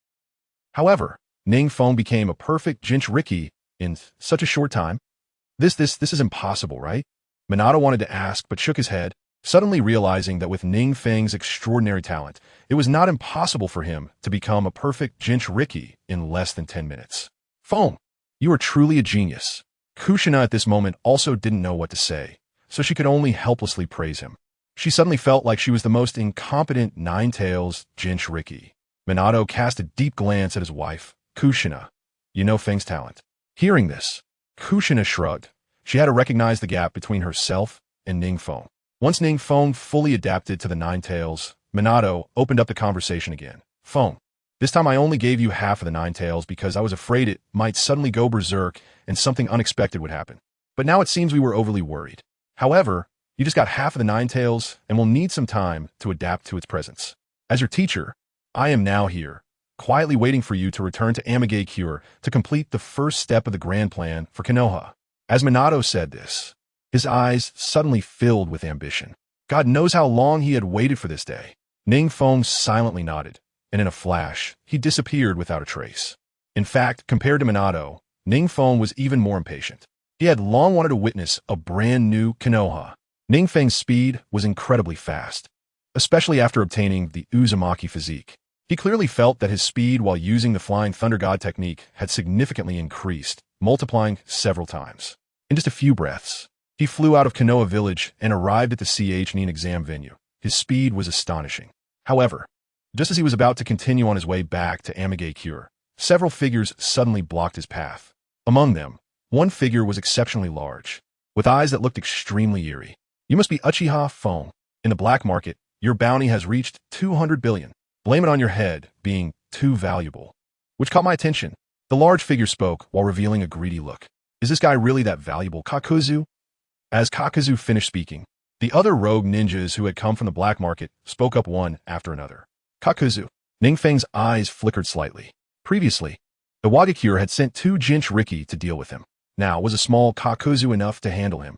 However, NingFeng became a perfect Jinchuriki in such a short time. This is impossible, right? Minato wanted to ask, but shook his head, suddenly realizing that with NingFeng's extraordinary talent, it was not impossible for him to become a perfect Jinchuriki in less than 10 minutes. "Feng, you are truly a genius." Kushina at this moment also didn't know what to say, so she could only helplessly praise him. She suddenly felt like she was the most incompetent Ninetales Jinchuriki. Minato cast a deep glance at his wife, Kushina. "You know Feng's talent." Hearing this, Kushina shrugged. She had to recognize the gap between herself and NingFeng. Once NingFeng fully adapted to the Ninetales, Minato opened up the conversation again. "Feng, this time I only gave you half of the Ninetales because I was afraid it might suddenly go berserk and something unexpected would happen. But now it seems we were overly worried. However, you just got half of the Ninetales and will need some time to adapt to its presence. As your teacher, I am now here, quietly waiting for you to return to Amage Cure to complete the first step of the grand plan for Konoha." As Minato said this, his eyes suddenly filled with ambition. God knows how long he had waited for this day. NingFeng silently nodded, and in a flash, he disappeared without a trace. In fact, compared to Minato, NingFeng was even more impatient. He had long wanted to witness a brand new Konoha. NingFeng's speed was incredibly fast, especially after obtaining the Uzumaki physique. He clearly felt that his speed while using the Flying Thunder God technique had significantly increased, multiplying several times. In just a few breaths, he flew out of Konoha village and arrived at the Nin exam venue. His speed was astonishing. However, just as he was about to continue on his way back to Amage Cure, several figures suddenly blocked his path. Among them, one figure was exceptionally large, with eyes that looked extremely eerie. "You must be Uchiha Feng. In the black market, your bounty has reached 200 billion. Blame it on your head being too valuable." Which caught my attention. The large figure spoke while revealing a greedy look. "Is this guy really that valuable, Kakuzu?" As Kakuzu finished speaking, the other rogue ninjas who had come from the black market spoke up one after another. "Kakuzu." NingFeng's eyes flickered slightly. Previously, the Wagakure had sent 2 Jinchuriki to deal with him. Now, was a small Kakuzu enough to handle him?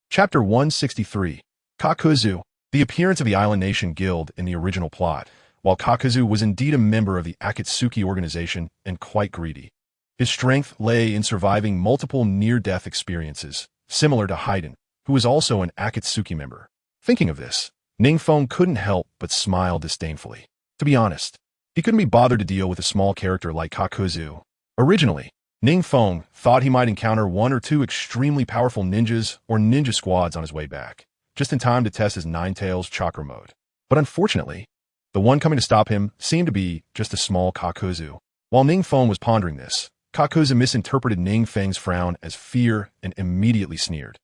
Chapter 163. Kakuzu. The appearance of the Island Nation Guild in the original plot. While Kakuzu was indeed a member of the Akatsuki organization and quite greedy, his strength lay in surviving multiple near-death experiences, similar to Haiden, who was also an Akatsuki member. Thinking of this, NingFeng couldn't help but smile disdainfully. To be honest, he couldn't be bothered to deal with a small character like Kakuzu, Originally, NingFeng thought he might encounter one or two extremely powerful ninjas or ninja squads on his way back, just in time to test his Nine-Tails chakra mode. But unfortunately, the one coming to stop him seemed to be just a small Kakuzu. While NingFeng was pondering this, Kakuzu misinterpreted NingFeng's frown as fear and immediately sneered.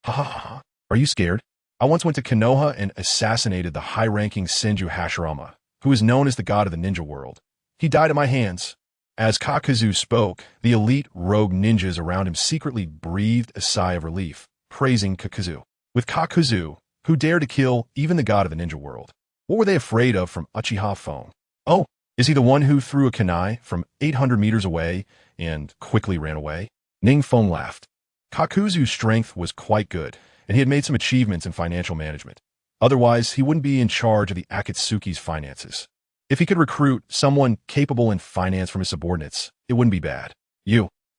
Ha ha ha, are you scared? I once went to Konoha and assassinated the high-ranking Senju Hashirama, who is known as the god of the ninja world. He died at my hands. As Kakuzu spoke, the elite rogue ninjas around him secretly breathed a sigh of relief, praising Kakuzu. With Kakuzu, who dared to kill even the god of the ninja world, what were they afraid of from Uchiha Feng? Oh, is he the one who threw a kunai from 800 meters away and quickly ran away? NingFeng laughed. Kakuzu's strength was quite good, and he had made some achievements in financial management. Otherwise, he wouldn't be in charge of the Akatsuki's finances. If he could recruit someone capable in finance from his subordinates, it wouldn't be bad.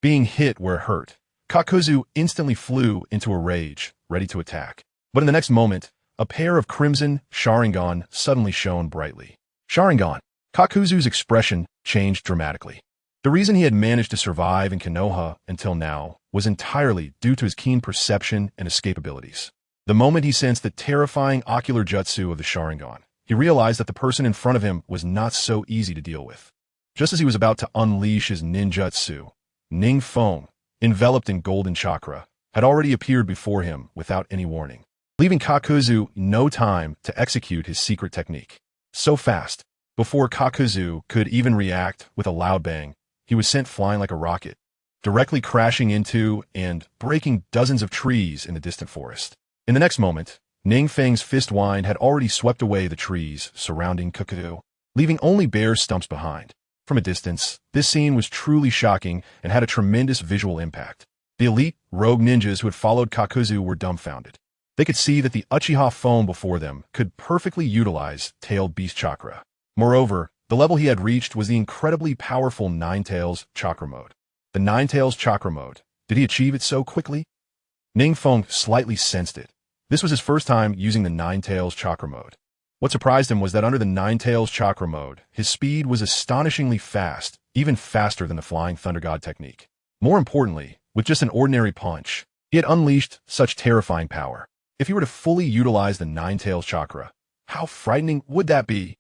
Being hit where it hurt. Kakuzu instantly flew into a rage, ready to attack. But in the next moment, a pair of crimson Sharingan suddenly shone brightly. Sharingan. Kakuzu's expression changed dramatically. The reason he had managed to survive in Konoha until now was entirely due to his keen perception and escape abilities. The moment he sensed the terrifying ocular jutsu of the Sharingan, he realized that the person in front of him was not so easy to deal with. Just as he was about to unleash his ninjutsu, NingFeng, enveloped in golden chakra, had already appeared before him without any warning, leaving Kakuzu no time to execute his secret technique. So fast, before Kakuzu could even react with a loud bang, he was sent flying like a rocket, directly crashing into and breaking dozens of trees in the distant forest. In the next moment, NingFeng's fist wind had already swept away the trees surrounding Kakuzu, leaving only bare stumps behind. From a distance, this scene was truly shocking and had a tremendous visual impact. The elite rogue ninjas who had followed Kakuzu were dumbfounded. They could see that the Uchiha Feng before them could perfectly utilize Tailed Beast Chakra. Moreover, the level he had reached was the incredibly powerful Nine-Tails Chakra Mode. The Nine-Tails Chakra Mode. Did he achieve it so quickly? NingFeng slightly sensed it. This was his first time using the Nine-Tails Chakra Mode. What surprised him was that under the Nine-Tails Chakra Mode, his speed was astonishingly fast, even faster than the Flying Thunder God technique. More importantly, with just an ordinary punch, he had unleashed such terrifying power. If he were to fully utilize the Nine-Tails Chakra, how frightening would that be?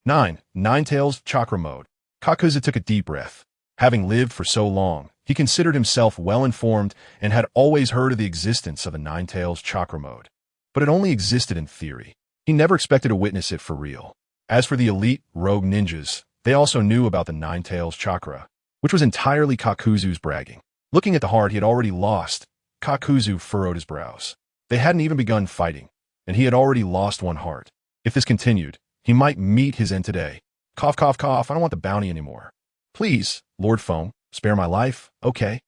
9. Nine-Tails Chakra Mode. Kakuzu took a deep breath. Having lived for so long, he considered himself well-informed and had always heard of the existence of the Nine-Tails Chakra Mode. But it only existed in theory. He never expected to witness it for real. As for the elite rogue ninjas, they also knew about the Nine-Tails Chakra, which was entirely Kakuzu's bragging. Looking at the heart he had already lost, Kakuzu furrowed his brows. They hadn't even begun fighting, and he had already lost one heart. If this continued, he might meet his end today. Cough, cough, cough, I don't want the bounty anymore. Please, Lord Feng, spare my life, okay?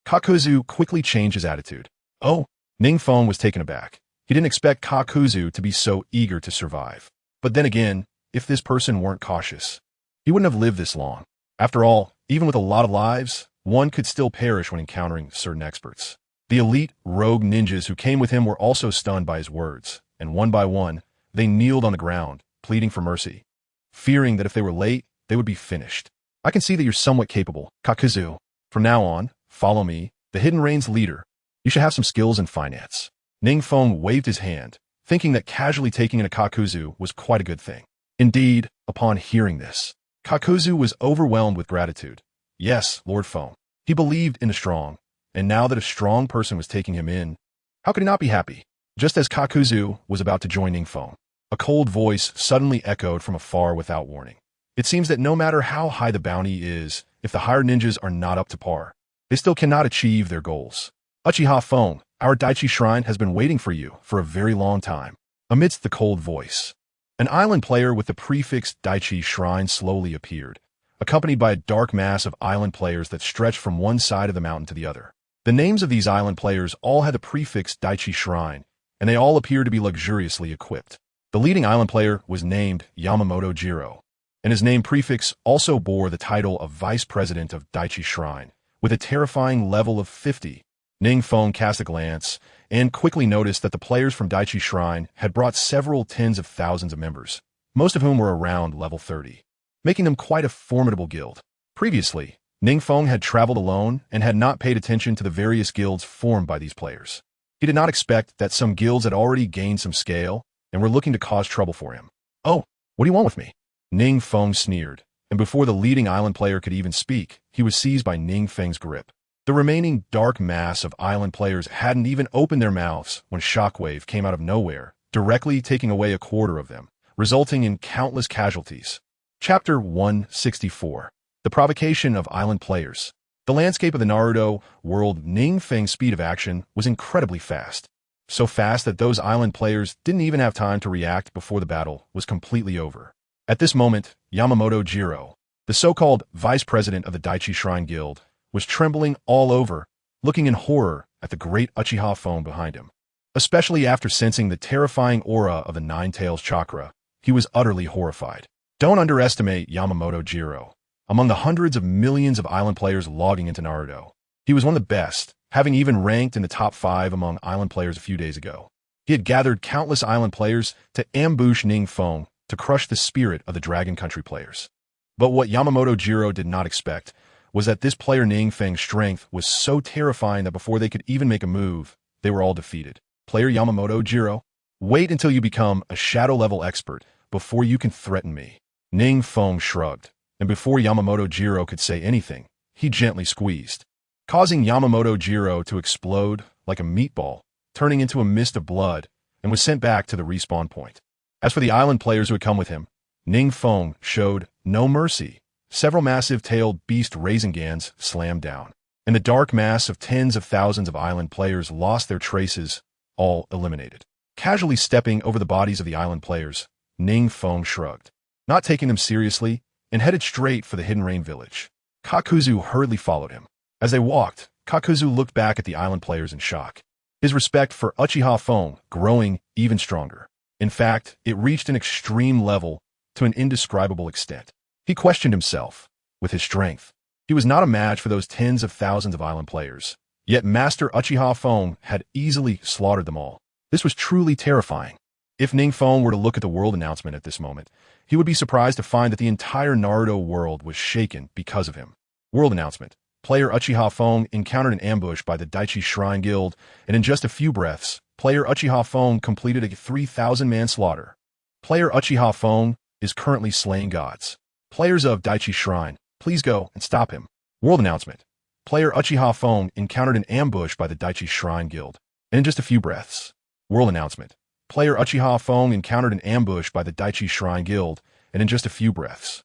Kakuzu quickly changed his attitude. Oh, NingFeng was taken aback. He didn't expect Kakuzu to be so eager to survive. But then again, if this person weren't cautious, he wouldn't have lived this long. After all, even with a lot of lives, one could still perish when encountering certain experts. The elite rogue ninjas who came with him were also stunned by his words, and one by one, they kneeled on the ground, pleading for mercy, fearing that if they were late, they would be finished. I can see that you're somewhat capable, Kakuzu. From now on, follow me, the Hidden Rain's leader. You should have some skills in finance. NingFeng waved his hand, thinking that casually taking in a Kakuzu was quite a good thing. Indeed, upon hearing this, Kakuzu was overwhelmed with gratitude. Yes, Lord Feng. He believed in a strong, and now that a strong person was taking him in, how could he not be happy? Just as Kakuzu was about to join NingFeng, a cold voice suddenly echoed from afar without warning. It seems that no matter how high the bounty is, if the hired ninjas are not up to par, they still cannot achieve their goals. Uchiha Feng, our Daichi Shrine has been waiting for you for a very long time. Amidst the cold voice, an island player with the prefix Daichi Shrine slowly appeared, accompanied by a dark mass of island players that stretched from one side of the mountain to the other. The names of these island players all had the prefix Daichi Shrine, and they all appeared to be luxuriously equipped. The leading island player was named Yamamoto Jiro, and his name prefix also bore the title of Vice President of Daichi Shrine, with a terrifying level of 50. NingFeng cast a glance and quickly noticed that the players from Daichi Shrine had brought several tens of thousands of members, most of whom were around level 30, making them quite a formidable guild. Previously, NingFeng had traveled alone and had not paid attention to the various guilds formed by these players. He did not expect that some guilds had already gained some scale and were looking to cause trouble for him. "Oh, what do you want with me?" NingFeng sneered, and before the leading island player could even speak, he was seized by NingFeng's grip. The remaining dark mass of island players hadn't even opened their mouths when Shockwave came out of nowhere, directly taking away a quarter of them, resulting in countless casualties. Chapter 164. The Provocation of Island Players. The landscape of the Naruto world, NingFeng's speed of action was incredibly fast. So fast that those island players didn't even have time to react before the battle was completely over. At this moment, Yamamoto Jiro, the so-called vice president of the Daichi Shrine Guild, was trembling all over, looking in horror at the great Uchiha phone behind him. Especially after sensing the terrifying aura of the Nine Tails chakra, he was utterly horrified. Don't underestimate Yamamoto Jiro. Among the hundreds of millions of island players logging into Naruto, he was one of the best, having even ranked in the top 5 among island players a few days ago. He had gathered countless island players to ambush NingFeng to crush the spirit of the Dragon Country players. But what Yamamoto Jiro did not expect was that this player NingFeng's strength was so terrifying that before they could even make a move, they were all defeated. Player Yamamoto Jiro, wait until you become a shadow-level expert before you can threaten me. NingFeng shrugged, and before Yamamoto Jiro could say anything, he gently squeezed, causing Yamamoto Jiro to explode like a meatball, turning into a mist of blood, and was sent back to the respawn point. As for the island players who had come with him, NingFeng showed no mercy. Several massive-tailed beast Razengans slammed down, and the dark mass of tens of thousands of island players lost their traces, all eliminated. Casually stepping over the bodies of the island players, NingFeng shrugged, not taking them seriously, and headed straight for the Hidden Rain village. Kakuzu hurriedly followed him. As they walked, Kakuzu looked back at the island players in shock, his respect for Uchiha phone growing even stronger. In fact, it reached an extreme level to an indescribable extent. He questioned himself. With his strength, he was not a match for those tens of thousands of island players. Yet Master Uchiha phone had easily slaughtered them all. This was truly terrifying. If NingFeng were to look at the world announcement at this moment, he would be surprised to find that the entire Naruto world was shaken because of him. World announcement. Player Uchiha phone encountered an ambush by the Daichi Shrine Guild, and in just a few breaths, player Uchiha phone completed a 3,000-man slaughter. Player Uchiha phone is currently slaying gods. Players of Daichi Shrine, please go and stop him. World announcement. Player Uchiha phone encountered an ambush by the Daichi Shrine Guild, and in just a few breaths. World announcement. Player Uchiha phone encountered an ambush by the Daichi Shrine Guild, and in just a few breaths.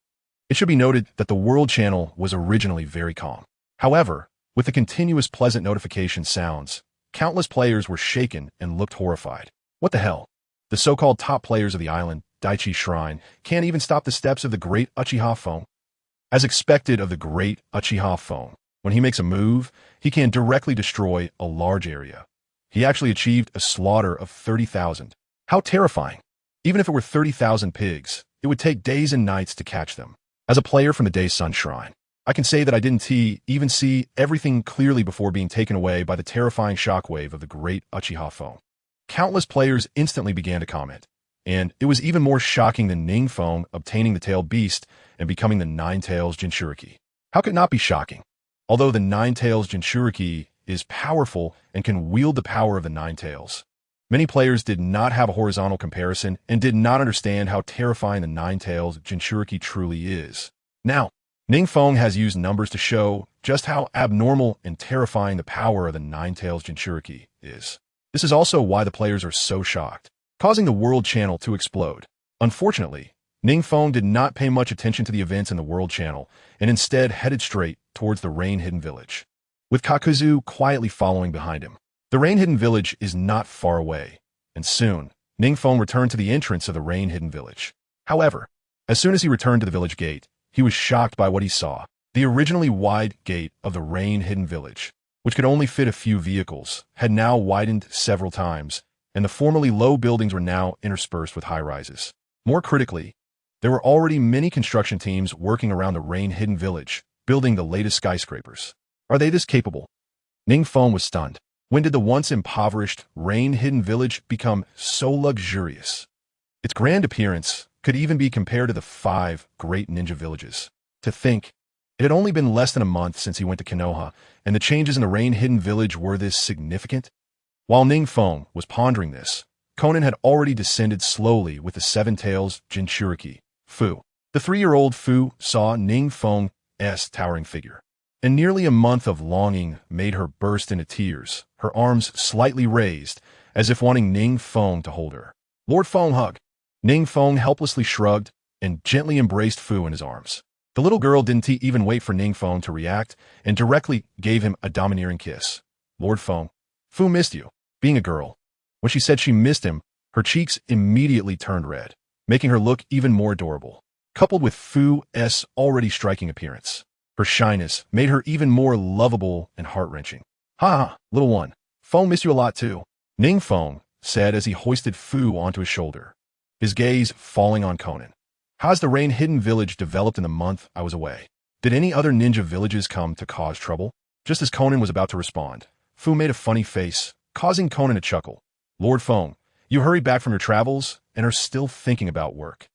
It should be noted that the world channel was originally very calm. However, with the continuous pleasant notification sounds, countless players were shaken and looked horrified. What the hell? The so-called top players of the island, Daichi Shrine, can't even stop the steps of the great Uchiha phone. As expected of the great Uchiha phone, when he makes a move, he can directly destroy a large area. He actually achieved a slaughter of 30,000. How terrifying! Even if it were 30,000 pigs, it would take days and nights to catch them. As a player from the Day Sun Shrine, I can say that I didn't even see everything clearly before being taken away by the terrifying shockwave of the great Uchiha phone. Countless players instantly began to comment, and it was even more shocking than NingFeng obtaining the tailed beast and becoming the Nine Tails Jinchuriki. How could it not be shocking? Although the Nine Tails Jinchuriki is powerful and can wield the power of the Nine Tails, many players did not have a horizontal comparison and did not understand how terrifying the Nine Tails Jinchuriki truly is. Now, NingFeng has used numbers to show just how abnormal and terrifying the power of the Nine Tails Jinchuriki is. This is also why the players are so shocked, causing the world channel to explode. Unfortunately, NingFeng did not pay much attention to the events in the world channel and instead headed straight towards the Rain Hidden Village, with Kakuzu quietly following behind him. The Rain Hidden Village is not far away, and soon, NingFeng returned to the entrance of the Rain Hidden Village. However, as soon as he returned to the village gate, he was shocked by what he saw. The originally wide gate of the Rain Hidden Village, which could only fit a few vehicles, had now widened several times, and the formerly low buildings were now interspersed with high-rises. More critically, there were already many construction teams working around the Rain Hidden Village, building the latest skyscrapers. Are they this capable? NingFeng was stunned. When did the once impoverished Rain Hidden Village become so luxurious? Its grand appearance could even be compared to the 5 great ninja villages. To think It had only been less than a month since he went to Konoha, and the changes in the rain-hidden village were this significant? While NingFeng was pondering this, Conan had already descended slowly with the Seven Tails Jinchuriki, Fu. The 3-year-old Fu saw NingFeng's towering figure, and nearly a month of longing made her burst into tears, her arms slightly raised, as if wanting NingFeng to hold her. Lord Feng hug. NingFeng helplessly shrugged and gently embraced Fu in his arms. The little girl didn't even wait for NingFeng to react and directly gave him a domineering kiss. Lord Feng, Fu missed you. Being a girl. When she said she missed him, her cheeks immediately turned red, making her look even more adorable. Coupled with Fu's already striking appearance, her shyness made her even more lovable and heart-wrenching. Ha, little one. Feng missed you a lot too. NingFeng said as he hoisted Fu onto his shoulder, his gaze falling on Conan. How's the rain-hidden village developed in the month I was away? Did any other ninja villages come to cause trouble? Just as Conan was about to respond, Fu made a funny face, causing Conan to chuckle. Lord Feng, you hurried back from your travels and are still thinking about work.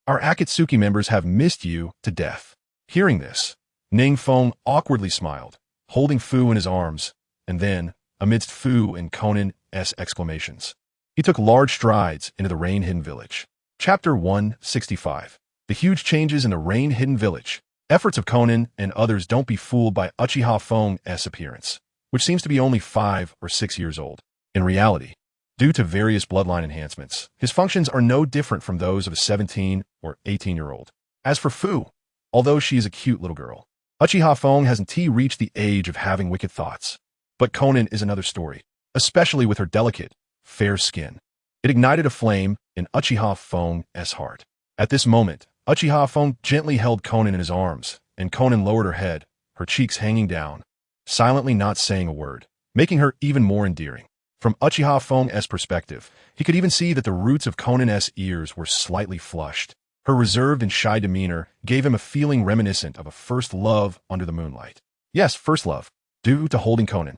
Our Akatsuki members have missed you to death. Hearing this, NingFeng awkwardly smiled, holding Fu in his arms, and then, amidst Fu and Conan's exclamations, he took large strides into the rain-hidden village. Chapter 165. The huge changes in the rain-hidden village. Efforts of Conan and others don't be fooled by Uchiha Feng's appearance, which seems to be only 5 or 6 years old. In reality, due to various bloodline enhancements, his functions are no different from those of a 17 or 18-year-old. As for Fu, although she is a cute little girl, Uchiha Feng hasn't reached the age of having wicked thoughts. But Conan is another story, especially with her delicate, fair skin. It ignited a flame in Uchiha Feng's heart. At this moment, Uchiha Feng gently held Conan in his arms, and Conan lowered her head, her cheeks hanging down, silently not saying a word, making her even more endearing. From Uchiha Feng's perspective, he could even see that the roots of Conan's ears were slightly flushed. Her reserved and shy demeanor gave him a feeling reminiscent of a first love under the moonlight. Yes, first love. Due to holding Conan,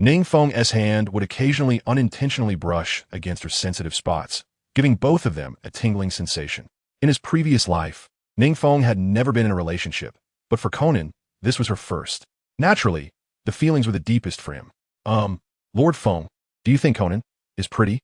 NingFeng's hand would occasionally unintentionally brush against her sensitive spots, giving both of them a tingling sensation. In his previous life, NingFeng had never been in a relationship, but for Conan, this was her first. Naturally, the feelings were the deepest for him. Lord Feng, do you think Conan is pretty?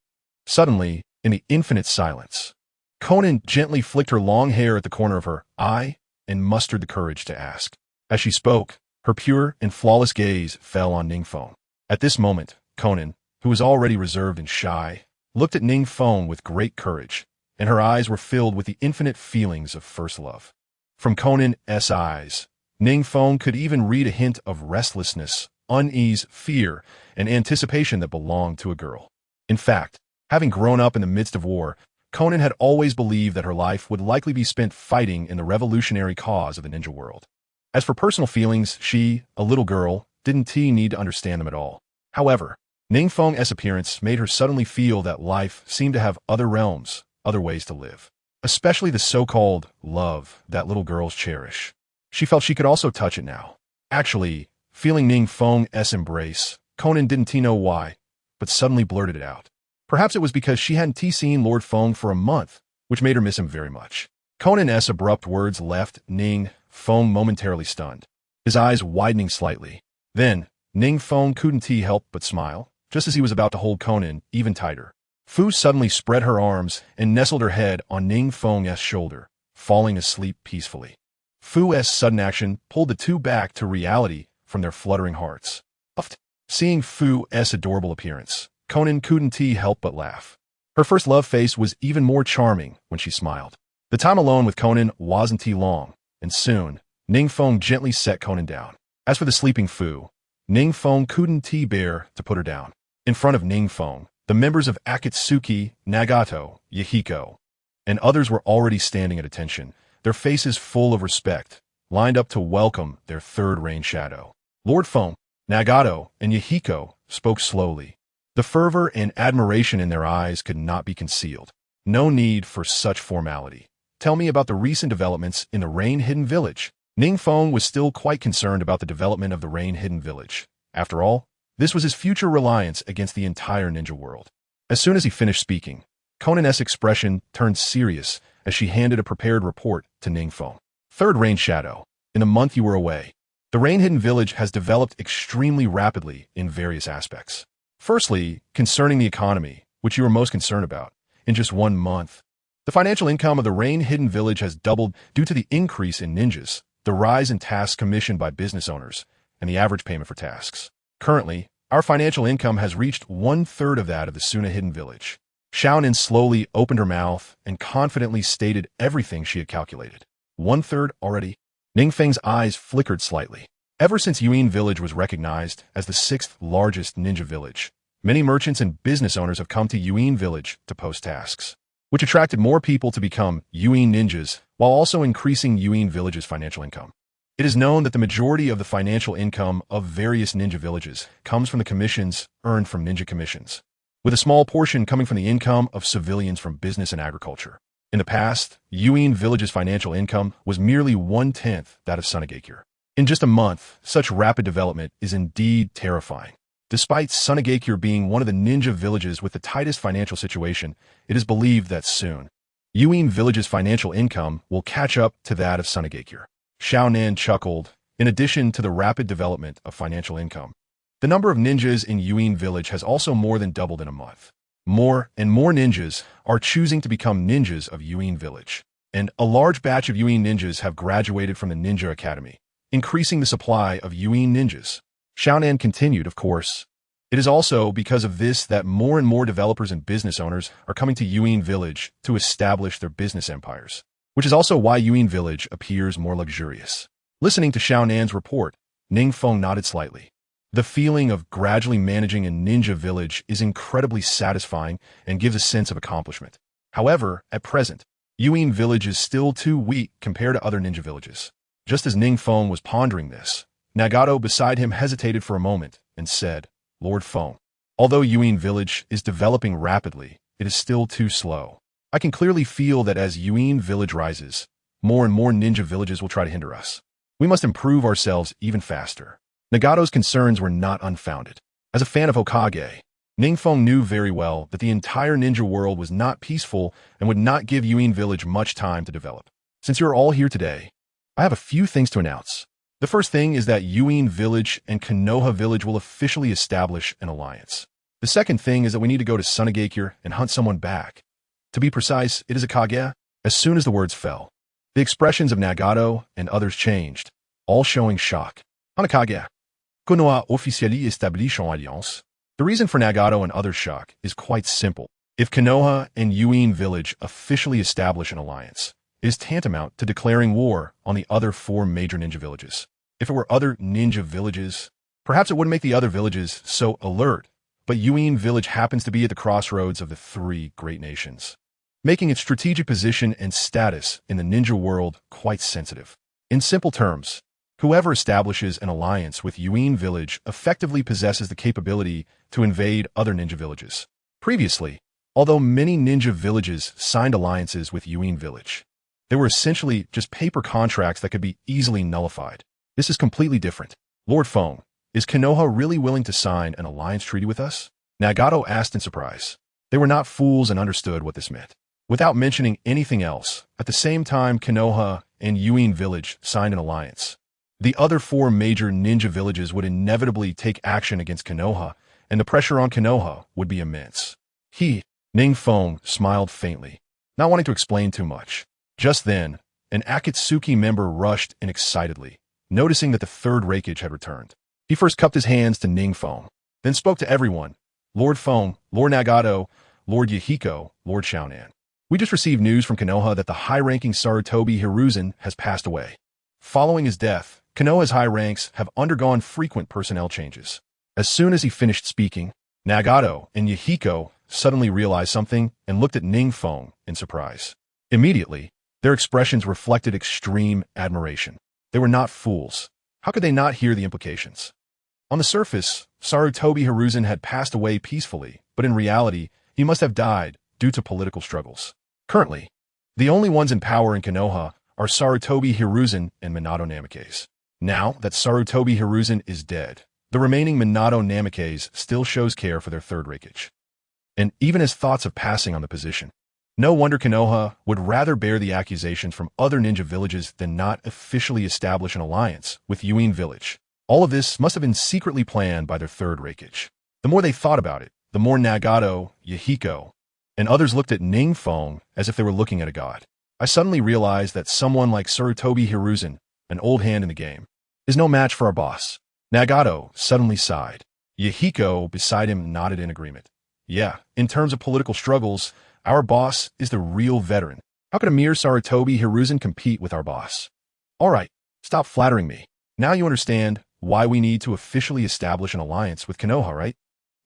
Suddenly, in the infinite silence, Conan gently flicked her long hair at the corner of her eye and mustered the courage to ask. As she spoke, her pure and flawless gaze fell on NingFeng. At this moment, Conan, who was already reserved and shy, looked at NingFeng with great courage, and her eyes were filled with the infinite feelings of first love. From Conan's eyes, NingFeng could even read a hint of restlessness, unease, fear, and anticipation that belonged to a girl. In fact, having grown up in the midst of war, Conan had always believed that her life would likely be spent fighting in the revolutionary cause of the ninja world. As for personal feelings, she, a little girl, didn't need to understand them at all. However, NingFeng's appearance made her suddenly feel that life seemed to have other realms, other ways to live. Especially the so-called love that little girls cherish. She felt she could also touch it now. Actually, feeling NingFeng's embrace, Conan didn't know why, but suddenly blurted it out. Perhaps it was because she hadn't seen Lord Feng for a month, which made her miss him very much. Conan's abrupt words left NingFeng momentarily stunned, his eyes widening slightly. Then, NingFeng couldn't help but smile, just as he was about to hold Conan even tighter. Fu suddenly spread her arms and nestled her head on NingFeng's shoulder, falling asleep peacefully. Fu's sudden action pulled the two back to reality from their fluttering hearts. Seeing Fu's adorable appearance, Conan couldn't help but laugh. Her first love face was even more charming when she smiled. The time alone with Conan wasn't long, and soon, NingFeng gently set Conan down. As for the sleeping Fu, NingFeng couldn't bear to put her down. In front of NingFeng, the members of Akatsuki, Nagato, Yahiko, and others were already standing at attention, their faces full of respect, lined up to welcome their third rain shadow. Lord Feng, Nagato, and Yahiko spoke slowly. The fervor and admiration in their eyes could not be concealed. No need for such formality. Tell me about the recent developments in the rain-hidden village. NingFeng was still quite concerned about the development of the rain-hidden village. After all, this was his future reliance against the entire ninja world. As soon as he finished speaking, Conan's expression turned serious as she handed a prepared report to NingFeng. Third rain shadow. in the month you were away. The Rain-Hidden Village has developed extremely rapidly in various aspects. Firstly, concerning the economy, which you are most concerned about, in just 1 month, the financial income of the Rain-Hidden Village has doubled due to the increase in ninjas, the rise in tasks commissioned by business owners, and the average payment for tasks. Currently, our financial income has reached 1/3 of that of the Suna Hidden Village. Xiaonan slowly opened her mouth and confidently stated everything she had calculated. 1/3 already? NingFeng's eyes flickered slightly. Ever since Yuin Village was recognized as the 6th largest ninja village, many merchants and business owners have come to Yuin Village to post tasks, which attracted more people to become Yuin ninjas while also increasing Yuin Village's financial income. It is known that the majority of the financial income of various ninja villages comes from the commissions earned from ninja commissions, with a small portion coming from the income of civilians from business and agriculture. In the past, Yuin Village's financial income was merely 1/10 that of Sunagakure. In just a month, such rapid development is indeed terrifying. Despite Sunagakure being one of the ninja villages with the tightest financial situation, it is believed that soon, Yuin Village's financial income will catch up to that of Sunagakure. Xiaonan chuckled. In addition to the rapid development of financial income, the number of ninjas in Yuin Village has also more than doubled in a month. More and more ninjas are choosing to become ninjas of Yuin Village, and a large batch of Yuin ninjas have graduated from the Ninja Academy, increasing the supply of Yuin ninjas. Xiaonan continued, of course. It is also because of this that more and more developers and business owners are coming to Yuin Village to establish their business empires, which is also why Yuin Village appears more luxurious. Listening to Xiaonan's report, NingFeng nodded slightly. The feeling of gradually managing a ninja village is incredibly satisfying and gives a sense of accomplishment. However, at present, Yuin Village is still too weak compared to other ninja villages. Just as NingFeng was pondering this, Nagato beside him hesitated for a moment and said, Lord Feng, although Yuin Village is developing rapidly, it is still too slow. I can clearly feel that as Yuin Village rises, more and more ninja villages will try to hinder us. We must improve ourselves even faster. Nagato's concerns were not unfounded. As a fan of Hokage, NingFeng knew very well that the entire ninja world was not peaceful and would not give Yuin Village much time to develop. Since you are all here today, I have a few things to announce. The first thing is that Yuin Village and Konoha Village will officially establish an alliance. The second thing is that we need to go to Sunagakure and hunt someone back. To be precise, it is a Kage. As soon as the words fell, the expressions of Nagato and others changed, all showing shock. Hanakage. Konoha officially established en alliance. The reason for Nagato and others' shock is quite simple. If Konoha and Yuin Village officially establish an alliance, it is tantamount to declaring war on the other 4 major ninja villages. If it were other ninja villages, perhaps it wouldn't make the other villages so alert, but Yuin Village happens to be at the crossroads of the 3 great nations, making its strategic position and status in the ninja world quite sensitive. In simple terms, whoever establishes an alliance with Yuin Village effectively possesses the capability to invade other ninja villages. Previously, although many ninja villages signed alliances with Yuin Village, they were essentially just paper contracts that could be easily nullified. This is completely different. Lord Feng, is Konoha really willing to sign an alliance treaty with us? Nagato asked in surprise. They were not fools and understood what this meant. Without mentioning anything else, at the same time Konoha and Yuin Village signed an alliance, the other 4 major ninja villages would inevitably take action against Konoha, and the pressure on Konoha would be immense. NingFeng smiled faintly, not wanting to explain too much. Just then, an Akatsuki member rushed in excitedly, noticing that the 3rd Reikage had returned. He first cupped his hands to NingFeng, then spoke to everyone. Lord Feng, Lord Nagato, Lord Yahiko, Lord Xiaonan. We just received news from Konoha that the high-ranking Sarutobi Hiruzen has passed away. Following his death, Konoha's high ranks have undergone frequent personnel changes. As soon as he finished speaking, Nagato and Yahiko suddenly realized something and looked at NingFeng in surprise. Immediately, their expressions reflected extreme admiration. They were not fools. How could they not hear the implications? On the surface, Sarutobi Hiruzen had passed away peacefully, but in reality, he must have died due to political struggles. Currently, the only ones in power in Konoha are Sarutobi Hiruzen and Minato Namikaze. Now that Sarutobi Hiruzen is dead, the remaining Minato Namikaze still shows care for their 3rd Reikage. And even as thoughts of passing on the position, No wonder Konoha would rather bear the accusations from other ninja villages than not officially establish an alliance with Yuin village. All of this must have been secretly planned by their third Reikage. The more they thought about it, the more Nagato, Yahiko, and others looked at NingFeng as if they were looking at a god. I suddenly realized that someone like Sarutobi Hiruzen, an old hand in the game, is no match for our boss. Nagato suddenly sighed. Yahiko beside him nodded in agreement. Yeah, in terms of political struggles, our boss is the real veteran. How could a mere Sarutobi Hiruzen compete with our boss? All right, stop flattering me. Now you understand why we need to officially establish an alliance with Konoha, right?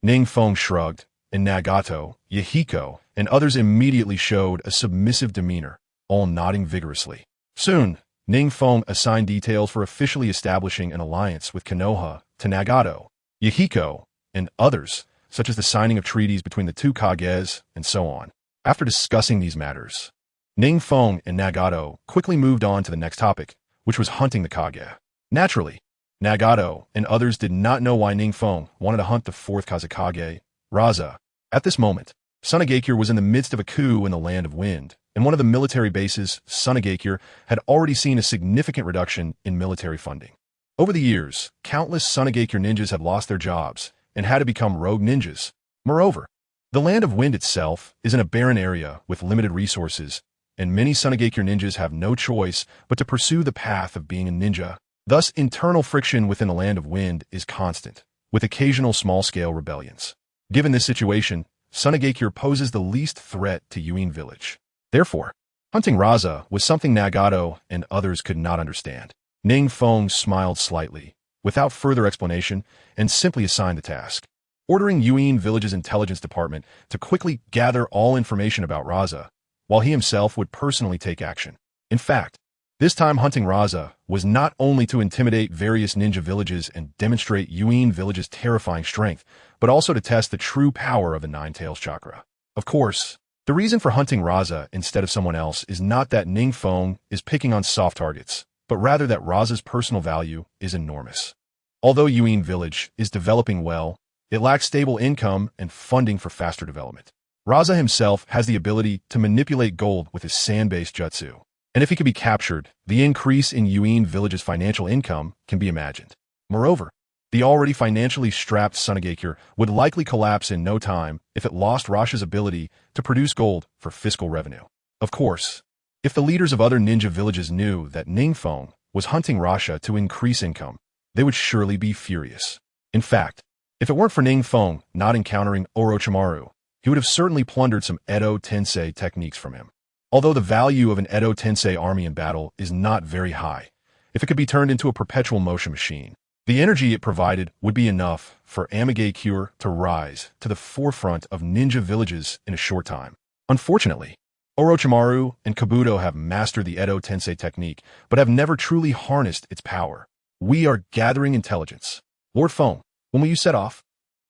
NingFeng shrugged, and Nagato, Yahiko, and others immediately showed a submissive demeanor, all nodding vigorously. Soon, NingFeng assigned details for officially establishing an alliance with Konoha to Nagato, Yahiko, and others, such as the signing of treaties between the two Kages, and so on. After discussing these matters, NingFeng and Nagato quickly moved on to the next topic, which was hunting the Kage. Naturally, Nagato and others did not know why NingFeng wanted to hunt the fourth Kazekage, Raza. At this moment, Sunagakure was in the midst of a coup in the Land of Wind, and one of the military bases, Sunagakure, had already seen a significant reduction in military funding. Over the years, countless Sunagakure ninjas had lost their jobs and had to become rogue ninjas. Moreover, the Land of Wind itself is in a barren area with limited resources, and many Sunagakure ninjas have no choice but to pursue the path of being a ninja. Thus, internal friction within the Land of Wind is constant, with occasional small-scale rebellions. Given this situation, Sunagakure poses the least threat to Yuin village. Therefore, hunting Raza was something Nagato and others could not understand. NingFeng smiled slightly, without further explanation, and simply assigned the task, ordering Yuin village's intelligence department to quickly gather all information about Raza, while he himself would personally take action. In fact, this time hunting Raza was not only to intimidate various ninja villages and demonstrate Yuin village's terrifying strength, but also to test the true power of the Nine Tails chakra. Of course, the reason for hunting Raza instead of someone else is not that NingFeng is picking on soft targets, but rather that Raza's personal value is enormous. Although Yuin village is developing well, it lacks stable income and funding for faster development. Raza himself has the ability to manipulate gold with his sand-based jutsu. And if he can be captured, the increase in Yuin village's financial income can be imagined. Moreover, the already financially strapped Sunagakure would likely collapse in no time if it lost Rasha's ability to produce gold for fiscal revenue. Of course, if the leaders of other ninja villages knew that NingFeng was hunting Rasha to increase income, they would surely be furious. In fact, if it weren't for NingFeng not encountering Orochimaru, he would have certainly plundered some Edo Tensei techniques from him. Although the value of an Edo Tensei army in battle is not very high, if it could be turned into a perpetual motion machine, the energy it provided would be enough for Amigakure to rise to the forefront of ninja villages in a short time. Unfortunately, Orochimaru and Kabuto have mastered the Edo Tensei technique, but have never truly harnessed its power. We are gathering intelligence. Lord Feng, when will you set off?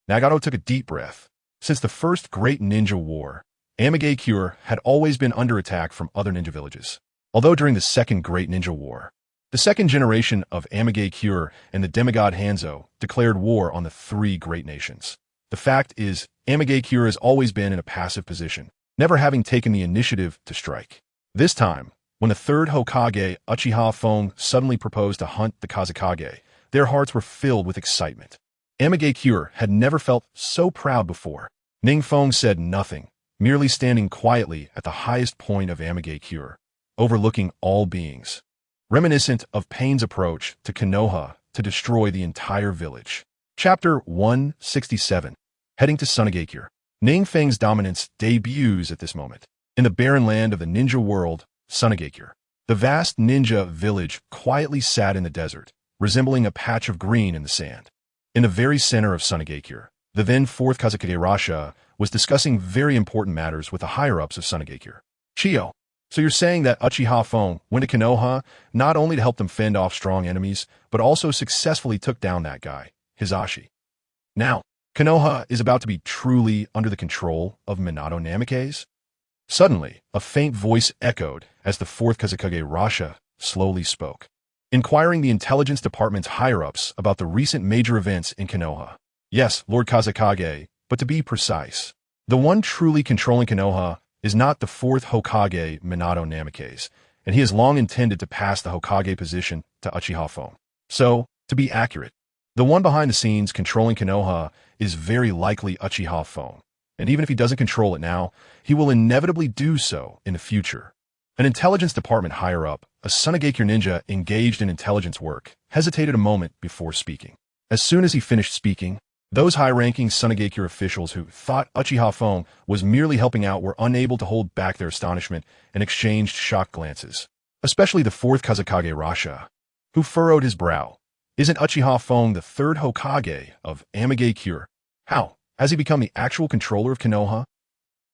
Nagato took a deep breath. Since the first Great Ninja War, Amigakure had always been under attack from other ninja villages. Although during the Second Great Ninja War, the second generation of Amigakure and the demigod Hanzo declared war on the three great nations. The fact is, Amigakure has always been in a passive position, never having taken the initiative to strike. This time, when the third Hokage Uchiha Feng suddenly proposed to hunt the Kazekage, their hearts were filled with excitement. Amigakure had never felt so proud before. NingFeng said nothing, merely standing quietly at the highest point of Amigakure, overlooking all beings, reminiscent of Pain's approach to Konoha to destroy the entire village. Chapter 167. Heading to Sunagakure. NingFeng's dominance debuts at this moment. In the barren land of the ninja world, Sunagakure, the vast ninja village quietly sat in the desert, resembling a patch of green in the sand. In the very center of Sunagakure, the then fourth Kazekage Rasha was discussing very important matters with the higher-ups of Sunagakure. Chiyo, so you're saying that Uchiha Feng went to Konoha not only to help them fend off strong enemies, but also successfully took down that guy, Hizashi. Now, Konoha is about to be truly under the control of Minato Namikaze? Suddenly, a faint voice echoed as the fourth Kazekage Rasha slowly spoke, inquiring the intelligence department's higher-ups about the recent major events in Konoha. Yes, Lord Kazekage, but to be precise, the one truly controlling Konoha is not the fourth Hokage Minato Namikaze, and he has long intended to pass the Hokage position to Uchiha Fong. So, to be accurate, the one behind the scenes controlling Konoha is very likely Uchiha Fong, and even if he doesn't control it now, he will inevitably do so in the future. An intelligence department higher up, a Sunagakure ninja engaged in intelligence work, hesitated a moment before speaking. As soon as he finished speaking, those high-ranking Sunagakure officials who thought Uchiha Fong was merely helping out were unable to hold back their astonishment and exchanged shocked glances. Especially the fourth Kazekage Rasha, who furrowed his brow. Isn't Uchiha Fong the third Hokage of Amigakure? How? Has he become the actual controller of Konoha?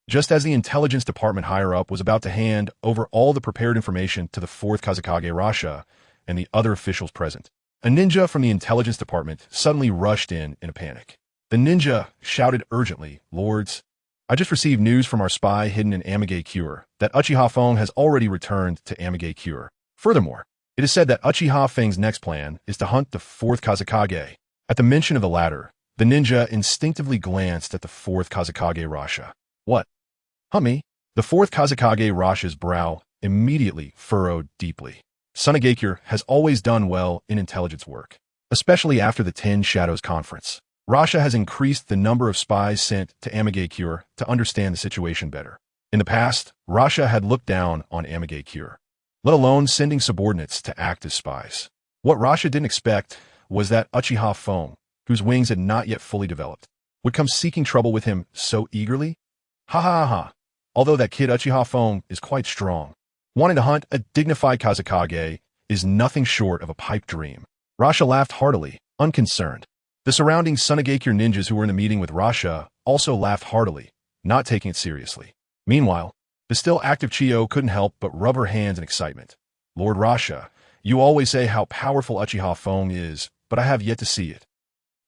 Just as the intelligence department higher-up was about to hand over all the prepared information to the fourth Kazekage Rasha and the other officials present, a ninja from the intelligence department suddenly rushed in a panic. The ninja shouted urgently, "Lords, I just received news from our spy hidden in Amigakure that Uchiha Fong has already returned to Amigakure. Furthermore, it is said that Uchiha Feng's next plan is to hunt the fourth Kazekage." At the mention of the latter, the ninja instinctively glanced at the fourth Kazekage Rasha. What? Hunt me? The fourth Kazekage Rasha's brow immediately furrowed deeply. Sunagakure has always done well in intelligence work, especially after the 10 Shadows Conference. Rasha has increased the number of spies sent to Amigakure to understand the situation better. In the past, Rasha had looked down on Amigakure, let alone sending subordinates to act as spies. What Rasha didn't expect was that Uchiha Fong, whose wings had not yet fully developed, would come seeking trouble with him so eagerly. Ha ha ha. Although that kid Uchiha Fong is quite strong, wanting to hunt a dignified Kazekage is nothing short of a pipe dream. Rasha laughed heartily, unconcerned. The surrounding Sunagakure ninjas who were in the meeting with Rasha also laughed heartily, not taking it seriously. Meanwhile, the still active Chiyo couldn't help but rub her hands in excitement. "Lord Rasha, you always say how powerful Uchiha Fong is, but I have yet to see it.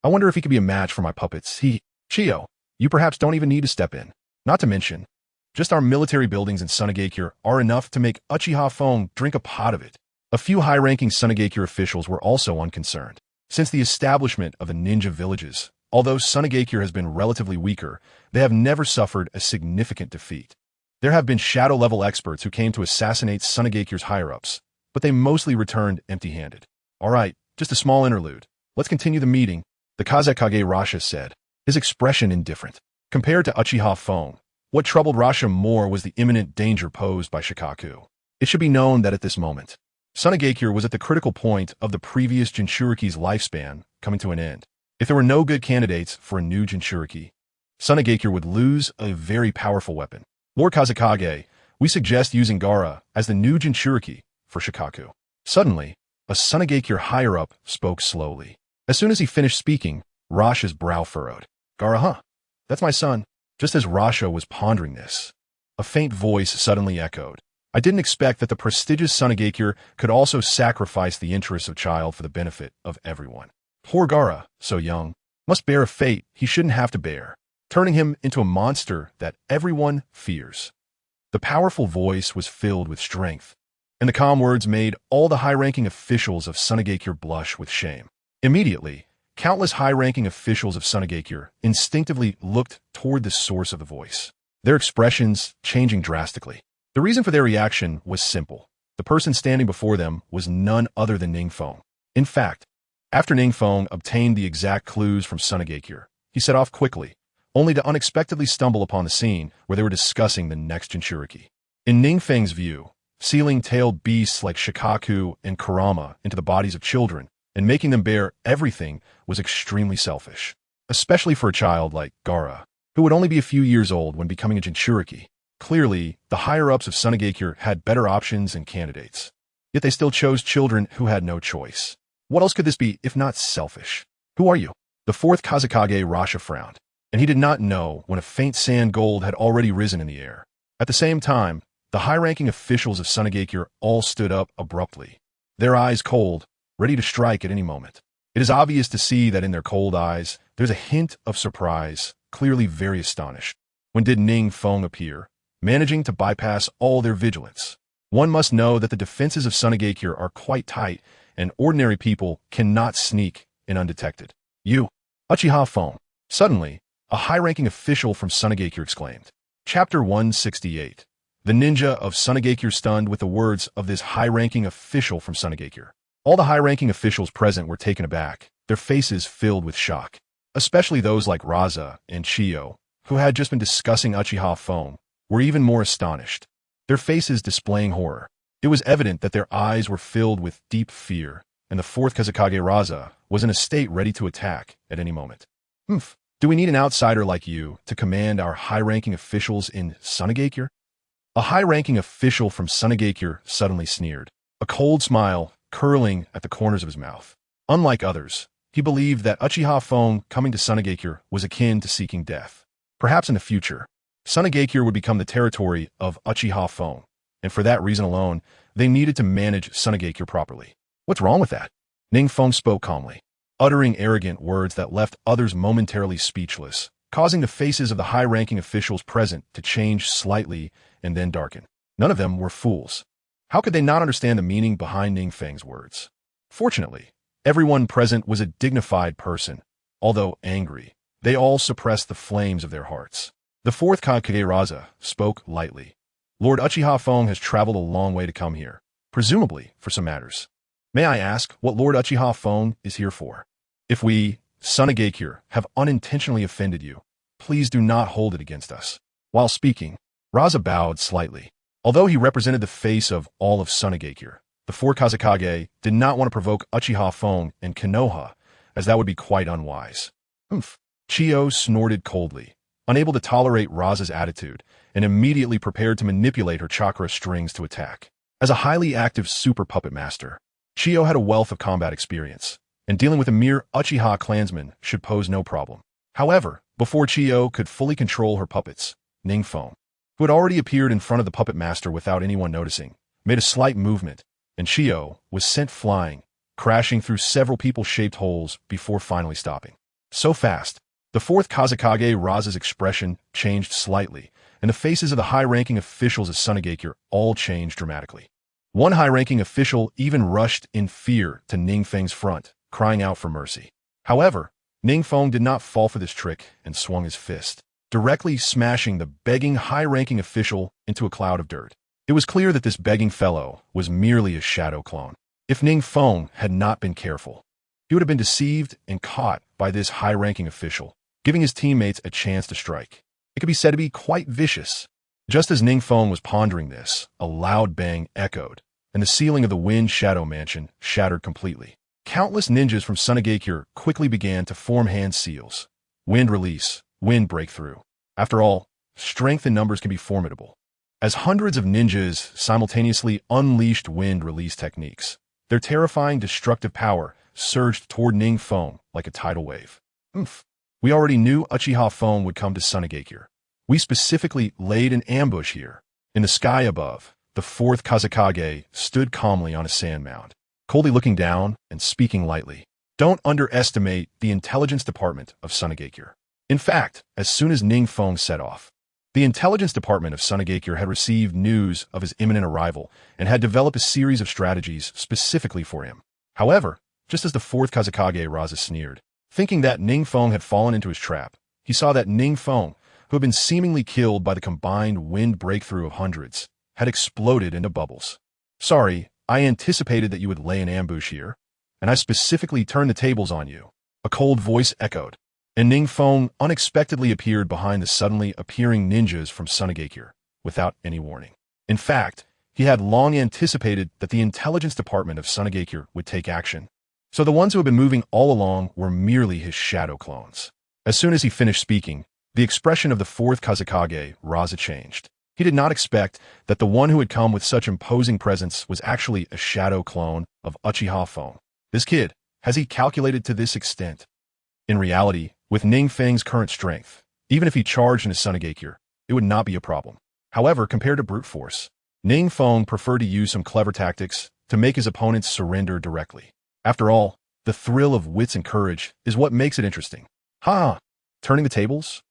I wonder if he could be a match for my puppets. Chiyo, you perhaps don't even need to step in. Not to mention, just our military buildings in Sunagakure are enough to make Uchiha Fong drink a pot of it." A few high-ranking Sunagakure officials were also unconcerned. Since the establishment of the ninja villages, although Sunagakure has been relatively weaker, they have never suffered a significant defeat. There have been shadow-level experts who came to assassinate Sunagakure's higher-ups, but they mostly returned empty-handed. "All right, just a small interlude. Let's continue the meeting," the Kazekage Rasha said, his expression indifferent. Compared to Uchiha Fong, what troubled Rasha more was the imminent danger posed by Shikaku. It should be known that at this moment, Sunagakure was at the critical point of the previous Jinchuriki's lifespan coming to an end. If there were no good candidates for a new Jinchuriki, Sunagakure would lose a very powerful weapon. "Lord Kazekage, we suggest using Gaara as the new Jinchuriki for Shikaku." Suddenly, a Sunagakure higher-up spoke slowly. As soon as he finished speaking, Rasha's brow furrowed. "Gaara, huh? That's my son." Just as Rasha was pondering this, a faint voice suddenly echoed. "I didn't expect that the prestigious Sunagakure could also sacrifice the interests of child for the benefit of everyone. Poor Gaara, so young, must bear a fate he shouldn't have to bear, turning him into a monster that everyone fears." The powerful voice was filled with strength, and the calm words made all the high-ranking officials of Sunagakure blush with shame. Immediately, countless high-ranking officials of Sunagakure instinctively looked toward the source of the voice, their expressions changing drastically. The reason for their reaction was simple. The person standing before them was none other than NingFeng. In fact, after NingFeng obtained the exact clues from Sunagakure, he set off quickly, only to unexpectedly stumble upon the scene where they were discussing the next Jinchuriki. In NingFeng's view, sealing tailed beasts like Shikaku and Kurama into the bodies of children and making them bear everything was extremely selfish, especially for a child like Gaara, who would only be a few years old when becoming a Jinchuriki. Clearly, the higher-ups of Sunagakure had better options and candidates, yet they still chose children who had no choice. What else could this be if not selfish? "Who are you?" The fourth Kazekage Rasha frowned, and he did not know when a faint sand gold had already risen in the air. At the same time, the high-ranking officials of Sunagakure all stood up abruptly, their eyes cold, ready to strike at any moment. It is obvious to see that in their cold eyes, there's a hint of surprise, clearly very astonished. When did NingFeng appear, managing to bypass all their vigilance? One must know that the defenses of Sunagakure are quite tight, and ordinary people cannot sneak in undetected. "You, Uchiha Fong." Suddenly, a high-ranking official from Sunagakure exclaimed. Chapter 168. The ninja of Sunagakure stunned with the words of this high-ranking official from Sunagakure. All the high-ranking officials present were taken aback, their faces filled with shock. Especially those like Raza and Chiyo, who had just been discussing Uchiha Fong, were even more astonished, their faces displaying horror. It was evident that their eyes were filled with deep fear, and the fourth Kazekage Raza was in a state ready to attack at any moment. Do we need an outsider like you to command our high-ranking officials in Sunagakure? A high-ranking official from Sunagakure suddenly sneered, a cold smile curling at the corners of his mouth. Unlike others, he believed that Uchiha Fong coming to Sunagakure was akin to seeking death. Perhaps in the future, Sunagakure would become the territory of Uchiha Fong, and for that reason alone, they needed to manage Sunagakure properly. What's wrong with that? NingFeng spoke calmly, uttering arrogant words that left others momentarily speechless, causing the faces of the high-ranking officials present to change slightly and then darken. None of them were fools. How could they not understand the meaning behind NingFeng's words? Fortunately, everyone present was a dignified person. Although angry, they all suppressed the flames of their hearts. The fourth Kage Raza spoke lightly. Lord Uchiha Fong has traveled a long way to come here, presumably for some matters. May I ask what Lord Uchiha Fong is here for? If we, Sunagakure, have unintentionally offended you, please do not hold it against us. While speaking, Raza bowed slightly. Although he represented the face of all of Sunagakure, the four Kazekage did not want to provoke Uchiha Fong and Konoha, as that would be quite unwise. Chiyo snorted coldly, unable to tolerate Raza's attitude, and immediately prepared to manipulate her chakra strings to attack. As a highly active super puppet master, Chiyo had a wealth of combat experience, and dealing with a mere Uchiha clansman should pose no problem. However, before Chiyo could fully control her puppets, NingFeng, who had already appeared in front of the puppet master without anyone noticing, made a slight movement, and Chiyo was sent flying, crashing through several people-shaped holes before finally stopping. So fast, the fourth Kazekage Raza's expression changed slightly, and the faces of the high-ranking officials at Sunagakure all changed dramatically. One high-ranking official even rushed in fear to NingFeng's front, crying out for mercy. However, NingFeng did not fall for this trick and swung his fist, directly smashing the begging high-ranking official into a cloud of dirt. It was clear that this begging fellow was merely a shadow clone. If NingFeng had not been careful, he would have been deceived and caught by this high-ranking official, giving his teammates a chance to strike. It could be said to be quite vicious. Just as NingFeng was pondering this, a loud bang echoed, and the ceiling of the Wind Shadow Mansion shattered completely. Countless ninjas from Sunagakure quickly began to form hand seals. Wind release, wind breakthrough. After all, strength in numbers can be formidable. As hundreds of ninjas simultaneously unleashed wind release techniques, their terrifying destructive power surged toward NingFeng like a tidal wave. We already knew Uchiha Fong would come to Sunagakure. We specifically laid an ambush here. In the sky above, the fourth Kazekage stood calmly on a sand mound, coldly looking down and speaking lightly. Don't underestimate the intelligence department of Sunagakure. In fact, as soon as NingFeng set off, the intelligence department of Sunagakure had received news of his imminent arrival and had developed a series of strategies specifically for him. However, just as the fourth Kazekage Raza sneered, thinking that NingFeng had fallen into his trap, he saw that NingFeng, who had been seemingly killed by the combined wind breakthrough of hundreds, had exploded into bubbles. Sorry, I anticipated that you would lay an ambush here, and I specifically turned the tables on you. A cold voice echoed, and NingFeng unexpectedly appeared behind the suddenly appearing ninjas from Sunagakure, without any warning. In fact, he had long anticipated that the intelligence department of Sunagakure would take action. So the ones who had been moving all along were merely his shadow clones. As soon as he finished speaking, the expression of the fourth Kazekage Raza changed. He did not expect that the one who had come with such imposing presence was actually a shadow clone of Uchiha Fong. This kid, has he calculated to this extent? In reality, with NingFeng's current strength, even if he charged into Sunagakure, it would not be a problem. However, compared to brute force, NingFeng preferred to use some clever tactics to make his opponents surrender directly. After all, the thrill of wits and courage is what makes it interesting. Turning the tables?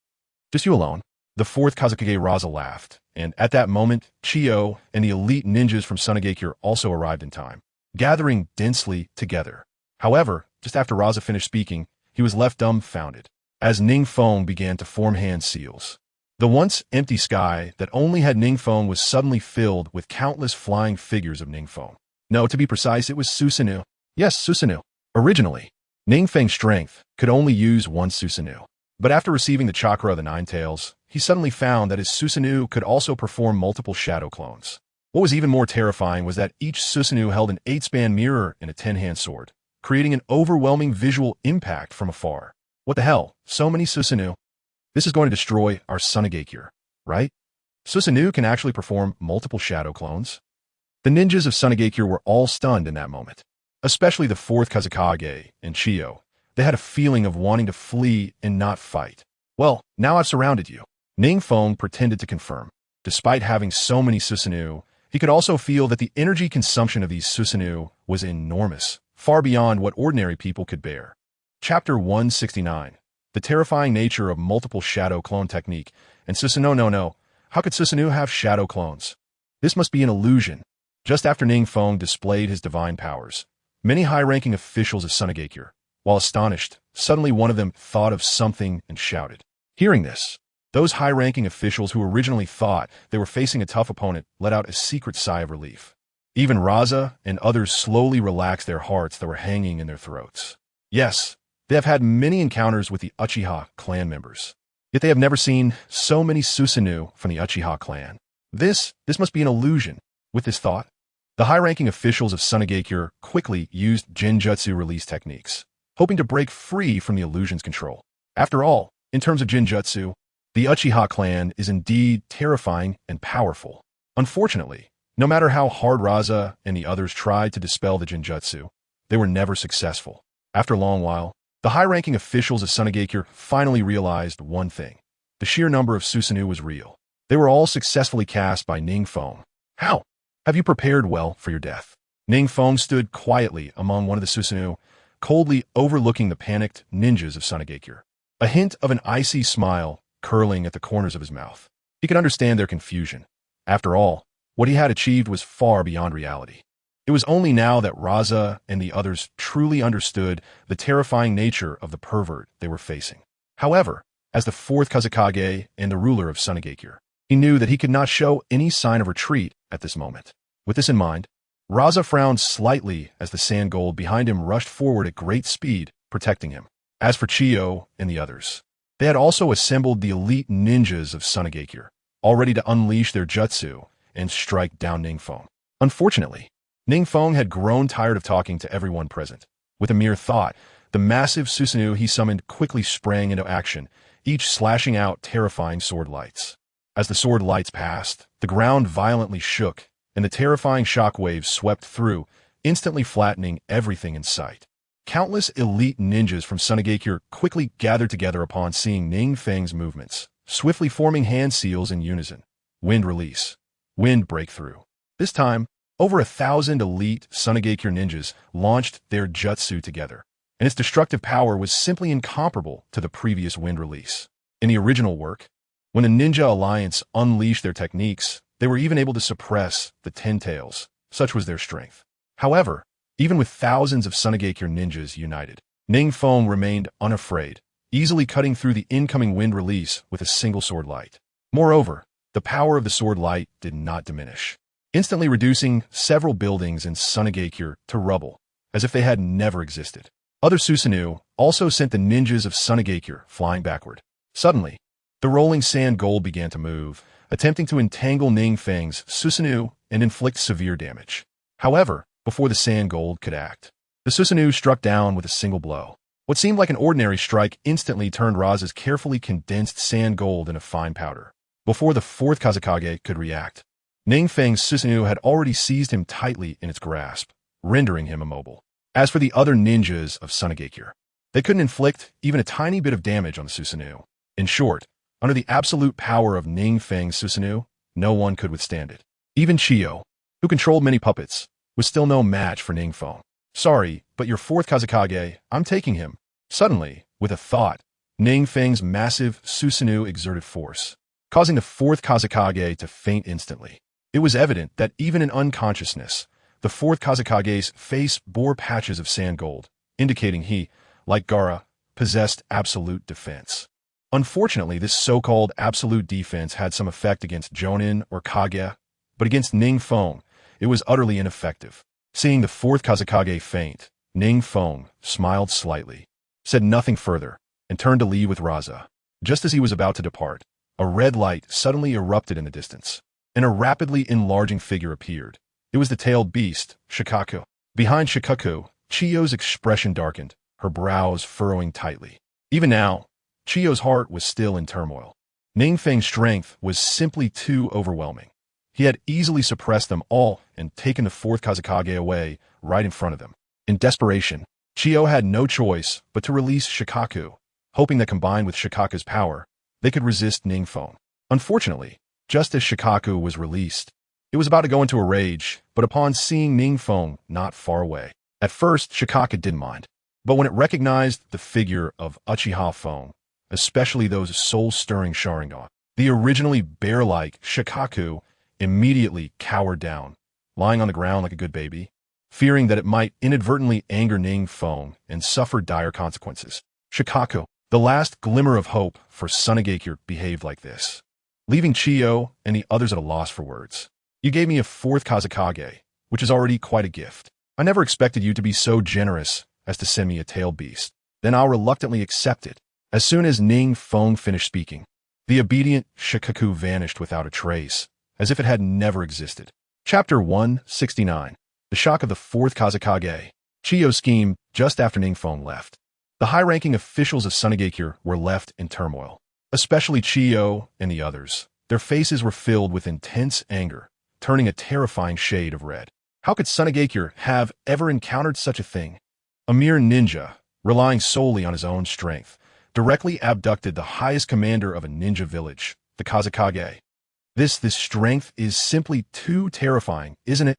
Just you alone. The fourth Kazekage Raza laughed, and at that moment, Chiyo and the elite ninjas from Sunagakure also arrived in time, gathering densely together. However, just after Raza finished speaking, he was left dumbfounded, as NingFeng began to form hand seals. The once empty sky that only had NingFeng was suddenly filled with countless flying figures of NingFeng. No, to be precise, it was Susanoo. Yes, Susanoo. Originally, NingFeng's strength could only use one Susanoo. But after receiving the chakra of the Nine Tails, he suddenly found that his Susanoo could also perform multiple shadow clones. What was even more terrifying was that each Susanoo held an 8-span mirror and a 10-hand sword, creating an overwhelming visual impact from afar. What the hell? So many Susanoo? This is going to destroy our Sunagakure, right? Susanoo can actually perform multiple shadow clones? The ninjas of Sunagakure were all stunned in that moment, especially the 4th Kazekage and Chiyo. They had a feeling of wanting to flee and not fight. Well, now I've surrounded you. NingFeng pretended to confirm. Despite having so many Susanoo, he could also feel that the energy consumption of these Susanoo was enormous, far beyond what ordinary people could bear. Chapter 169. The terrifying nature of multiple shadow clone technique. And Susanoo, no. How could Susanoo have shadow clones? This must be an illusion. Just after NingFeng displayed his divine powers, many high-ranking officials of Sunagakure, while astonished, suddenly one of them thought of something and shouted. Hearing this, those high-ranking officials who originally thought they were facing a tough opponent let out a secret sigh of relief. Even Raza and others slowly relaxed their hearts that were hanging in their throats. Yes, they have had many encounters with the Uchiha clan members, yet they have never seen so many Susanoo from the Uchiha clan. This must be an illusion. With this thought, the high-ranking officials of Sunagakure quickly used Genjutsu release techniques, hoping to break free from the illusion's control. After all, in terms of Genjutsu, the Uchiha clan is indeed terrifying and powerful. Unfortunately, no matter how hard Raza and the others tried to dispel the Genjutsu, they were never successful. After a long while, the high-ranking officials of Sunagakure finally realized one thing. The sheer number of Susanoo was real. They were all successfully cast by NingFeng. How? Have you prepared well for your death? NingFeng stood quietly among one of the Susanoo, coldly overlooking the panicked ninjas of Sunagakure. A hint of an icy smile curling at the corners of his mouth. He could understand their confusion. After all, what he had achieved was far beyond reality. It was only now that Raza and the others truly understood the terrifying nature of the pervert they were facing. However, as the 4th Kazekage and the ruler of Sunagakure, he knew that he could not show any sign of retreat at this moment. With this in mind, Raza frowned slightly as the sand gold behind him rushed forward at great speed, protecting him. As for Chiyo and the others, they had also assembled the elite ninjas of Sunagakure, all ready to unleash their jutsu and strike down NingFeng. Unfortunately, NingFeng had grown tired of talking to everyone present. With a mere thought, the massive Susanoo he summoned quickly sprang into action, each slashing out terrifying sword lights. As the sword lights passed, the ground violently shook, and the terrifying shockwaves swept through, instantly flattening everything in sight. Countless elite ninjas from Sunagakure quickly gathered together upon seeing NingFeng's movements, swiftly forming hand seals in unison. Wind release. Wind breakthrough. This time, over 1,000 elite Sunagakure ninjas launched their jutsu together, and its destructive power was simply incomparable to the previous wind release. In the original work, when the Ninja Alliance unleashed their techniques, they were even able to suppress the Ten Tails. Such was their strength. However, even with thousands of Sunagakure ninjas united, NingFeng remained unafraid, easily cutting through the incoming wind release with a single sword light. Moreover, the power of the sword light did not diminish, instantly reducing several buildings in Sunagakure to rubble, as if they had never existed. Other Susanoo also sent the ninjas of Sunagakure flying backward. Suddenly, the rolling sand gold began to move, attempting to entangle NingFeng's Susanoo and inflict severe damage. However, before the sand gold could act, the Susanoo struck down with a single blow. What seemed like an ordinary strike instantly turned Raza's carefully condensed sand gold into fine powder. Before the 4th Kazekage could react, NingFeng's Susanoo had already seized him tightly in its grasp, rendering him immobile. As for the other ninjas of Sunagakure, they couldn't inflict even a tiny bit of damage on the Susanoo. In short, under the absolute power of NingFeng's Susanoo, no one could withstand it. Even Chiyo, who controlled many puppets, was still no match for NingFeng. Sorry, but your 4th Kazekage, I'm taking him. Suddenly, with a thought, NingFeng's massive Susanoo exerted force, causing the 4th Kazekage to faint instantly. It was evident that even in unconsciousness, the 4th Kazekage's face bore patches of sand gold, indicating he, like Gaara, possessed absolute defense. Unfortunately, this so-called absolute defense had some effect against Jonin or Kage, but against NingFeng, it was utterly ineffective. Seeing the fourth Kazekage faint, NingFeng smiled slightly, said nothing further, and turned to leave with Raza. Just as he was about to depart, a red light suddenly erupted in the distance, and a rapidly enlarging figure appeared. It was the tailed beast, Shikaku. Behind Shikaku, Chiyo's expression darkened, her brows furrowing tightly. Even now, Chiyo's heart was still in turmoil. NingFeng's strength was simply too overwhelming. He had easily suppressed them all and taken the fourth Kazekage away right in front of them. In desperation, Chiyo had no choice but to release Shikaku, hoping that combined with Shikaku's power, they could resist NingFeng. Unfortunately, just as Shikaku was released, it was about to go into a rage, but upon seeing NingFeng not far away, at first Shikaku didn't mind. But when it recognized the figure of Uchiha Feng, especially those soul-stirring Sharingan, the originally bear-like Shikaku immediately cowered down, lying on the ground like a good baby, fearing that it might inadvertently anger NingFeng and suffer dire consequences. Shikaku, the last glimmer of hope for Sunagakure, behaved like this, leaving Chiyo and the others at a loss for words. You gave me a fourth Kazekage, which is already quite a gift. I never expected you to be so generous as to send me a tailed beast. Then I'll reluctantly accept it. As soon as NingFeng finished speaking, the obedient Shikaku vanished without a trace, as if it had never existed. Chapter 169. The Shock of the Fourth Kazekage. Chiyo's scheme just after NingFeng left. The high-ranking officials of Sunagakure were left in turmoil, especially Chiyo and the others. Their faces were filled with intense anger, turning a terrifying shade of red. How could Sunagakure have ever encountered such a thing? A mere ninja, relying solely on his own strength, directly abducted the highest commander of a ninja village, the Kazekage. This strength is simply too terrifying, isn't it?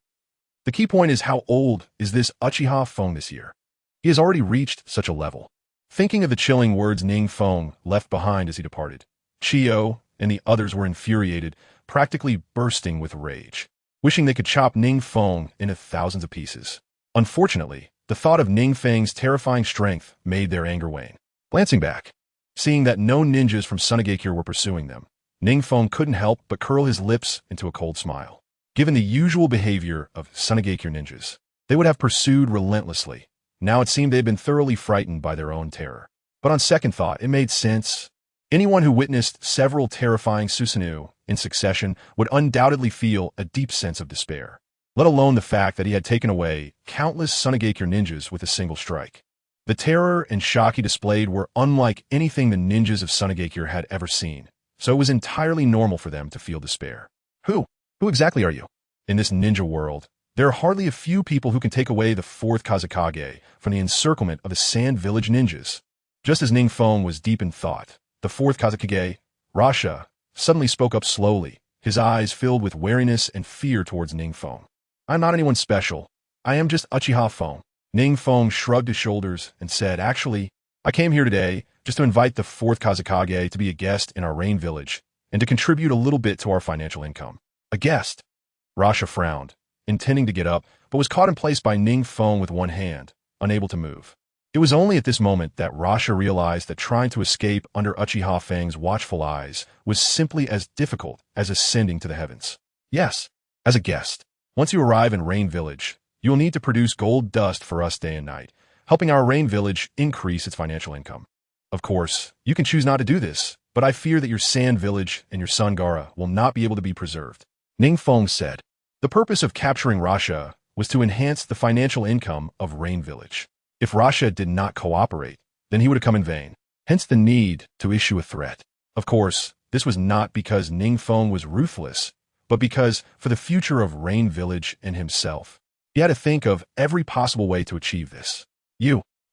The key point is, how old is this Uchiha Feng this year? He has already reached such a level. Thinking of the chilling words NingFeng left behind as he departed, Chiyo and the others were infuriated, practically bursting with rage, wishing they could chop NingFeng into thousands of pieces. Unfortunately, the thought of NingFeng's terrifying strength made their anger wane. Glancing back, seeing that no ninjas from Sunagakure were pursuing them, NingFeng couldn't help but curl his lips into a cold smile. Given the usual behavior of Sunagakure ninjas, they would have pursued relentlessly. Now it seemed they had been thoroughly frightened by their own terror. But on second thought, it made sense. Anyone who witnessed several terrifying Susanoo in succession would undoubtedly feel a deep sense of despair, let alone the fact that he had taken away countless Sunagakure ninjas with a single strike. The terror and shock he displayed were unlike anything the ninjas of Sunagakure had ever seen, so it was entirely normal for them to feel despair. Who exactly are you? In this ninja world, there are hardly a few people who can take away the fourth Kazekage from the encirclement of the Sand Village ninjas. Just as NingFeng was deep in thought, the fourth Kazekage, Rasha, suddenly spoke up slowly, his eyes filled with wariness and fear towards NingFeng. I'm not anyone special. I am just Uchiha Feng. NingFeng shrugged his shoulders and said, actually, I came here today just to invite the fourth Kazekage to be a guest in our Rain Village and to contribute a little bit to our financial income. A guest? Rasha frowned, intending to get up, but was caught in place by NingFeng with one hand, unable to move. It was only at this moment that Rasha realized that trying to escape under Uchiha Feng's watchful eyes was simply as difficult as ascending to the heavens. Yes, as a guest. Once you arrive in Rain Village, you will need to produce gold dust for us day and night, helping our Rain Village increase its financial income. Of course, you can choose not to do this, but I fear that your Sand Village and your Sun Gara will not be able to be preserved. NingFeng said. The purpose of capturing Rasha was to enhance the financial income of Rain Village. If Rasha did not cooperate, then he would have come in vain. Hence the need to issue a threat. Of course, this was not because NingFeng was ruthless, but because for the future of Rain Village and himself, he had to think of every possible way to achieve this.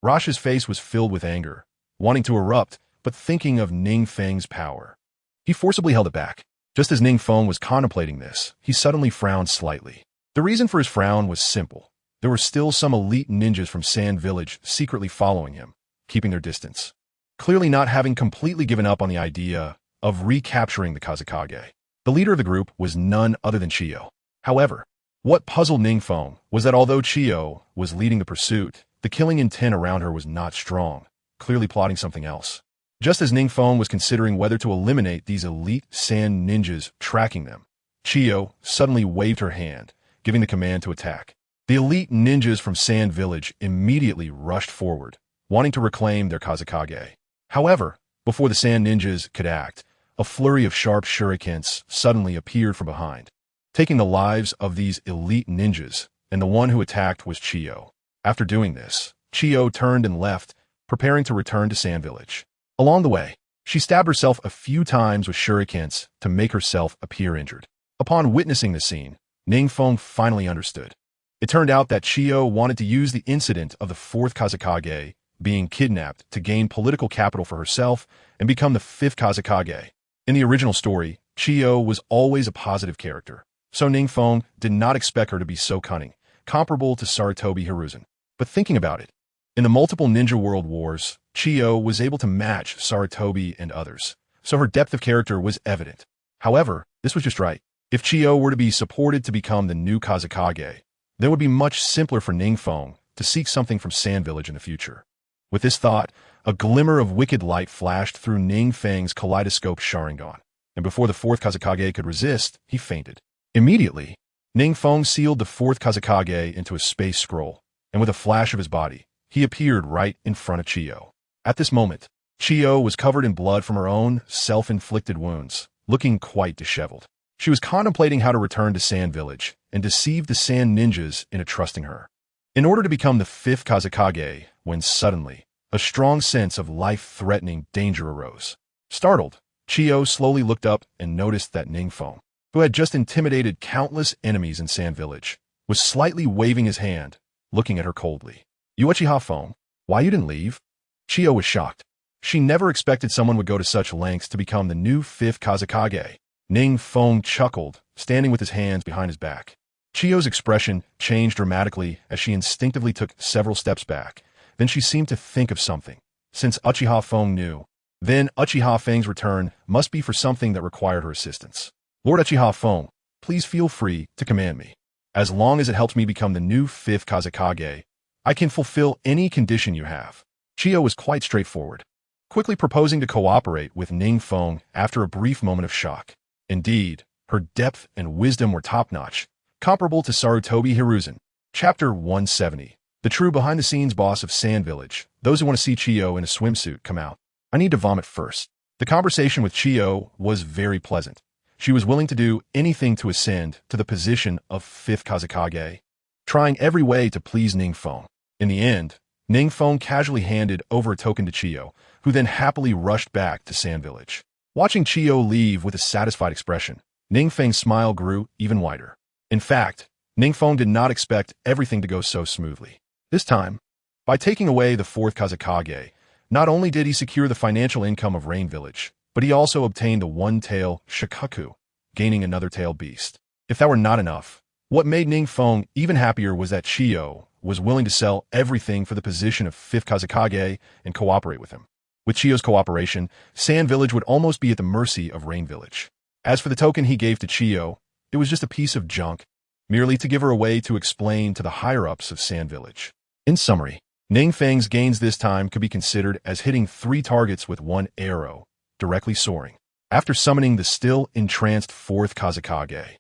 Rasha's face was filled with anger, wanting to erupt, but thinking of NingFeng's power. He forcibly held it back. Just as NingFeng was contemplating this, he suddenly frowned slightly. The reason for his frown was simple. There were still some elite ninjas from Sand Village secretly following him, keeping their distance, clearly not having completely given up on the idea of recapturing the Kazekage. The leader of the group was none other than Chiyo. However, what puzzled NingFeng was that although Chiyo was leading the pursuit, the killing intent around her was not strong, clearly plotting something else. Just as NingFeng was considering whether to eliminate these elite sand ninjas tracking them, Chiyo suddenly waved her hand, giving the command to attack. The elite ninjas from Sand Village immediately rushed forward, wanting to reclaim their Kazekage. However, before the Sand Ninjas could act, a flurry of sharp shurikens suddenly appeared from behind, taking the lives of these elite ninjas, and the one who attacked was Chiyo. After doing this, Chiyo turned and left, preparing to return to Sand Village. Along the way, she stabbed herself a few times with shurikens to make herself appear injured. Upon witnessing the scene, NingFeng finally understood. It turned out that Chiyo wanted to use the incident of the fourth Kazekage being kidnapped to gain political capital for herself and become the fifth Kazekage. In the original story, Chiyo was always a positive character, so NingFeng did not expect her to be so cunning, comparable to Sarutobi Hiruzen. But thinking about it, in the multiple Ninja World Wars, Chiyo was able to match Sarutobi and others, so her depth of character was evident. However, this was just right. If Chiyo were to be supported to become the new Kazekage, then it would be much simpler for NingFeng to seek something from Sand Village in the future. With this thought, a glimmer of wicked light flashed through NingFeng's kaleidoscope Sharingan, and before the fourth Kazekage could resist, he fainted. Immediately, NingFeng sealed the fourth Kazekage into a space scroll, and with a flash of his body, he appeared right in front of Chiyo. At this moment, Chiyo was covered in blood from her own self-inflicted wounds, looking quite disheveled. She was contemplating how to return to Sand Village and deceive the Sand Ninjas into trusting her. In order to become the fifth Kazekage, when suddenly, a strong sense of life-threatening danger arose. Startled, Chiyo slowly looked up and noticed that NingFeng, who had just intimidated countless enemies in Sand Village, was slightly waving his hand, looking at her coldly. "Uchiha Feng, why you didn't leave?" Chiyo was shocked. She never expected someone would go to such lengths to become the new fifth Kazekage. NingFeng chuckled, standing with his hands behind his back. Chiyo's expression changed dramatically as she instinctively took several steps back. Then she seemed to think of something. Since Uchiha Feng knew, then Uchiha Feng's return must be for something that required her assistance. "Lord Uchiha Feng, please feel free to command me. As long as it helps me become the new fifth Kazekage, I can fulfill any condition you have." Chiyo was quite straightforward, quickly proposing to cooperate with NingFeng after a brief moment of shock. Indeed, her depth and wisdom were top-notch, comparable to Sarutobi Hiruzen. Chapter 170. The true behind-the-scenes boss of Sand Village. Those who want to see Chiyo in a swimsuit come out. I need to vomit first. The conversation with Chiyo was very pleasant. She was willing to do anything to ascend to the position of fifth Kazekage, trying every way to please NingFeng. In the end, NingFeng casually handed over a token to Chiyo, who then happily rushed back to Sand Village. Watching Chiyo leave with a satisfied expression, NingFeng's smile grew even wider. In fact, NingFeng did not expect everything to go so smoothly. This time, by taking away the fourth Kazekage, not only did he secure the financial income of Rain Village, but he also obtained the one-tail Shikaku, gaining another tail beast. If that were not enough, what made NingFeng even happier was that Chiyo was willing to sell everything for the position of fifth Kazekage and cooperate with him. With Chiyo's cooperation, Sand Village would almost be at the mercy of Rain Village. As for the token he gave to Chiyo, it was just a piece of junk, merely to give her a way to explain to the higher-ups of Sand Village. In summary, NingFeng's gains this time could be considered as hitting 3 targets with 1 arrow, directly soaring. After summoning the still entranced fourth Kazekage,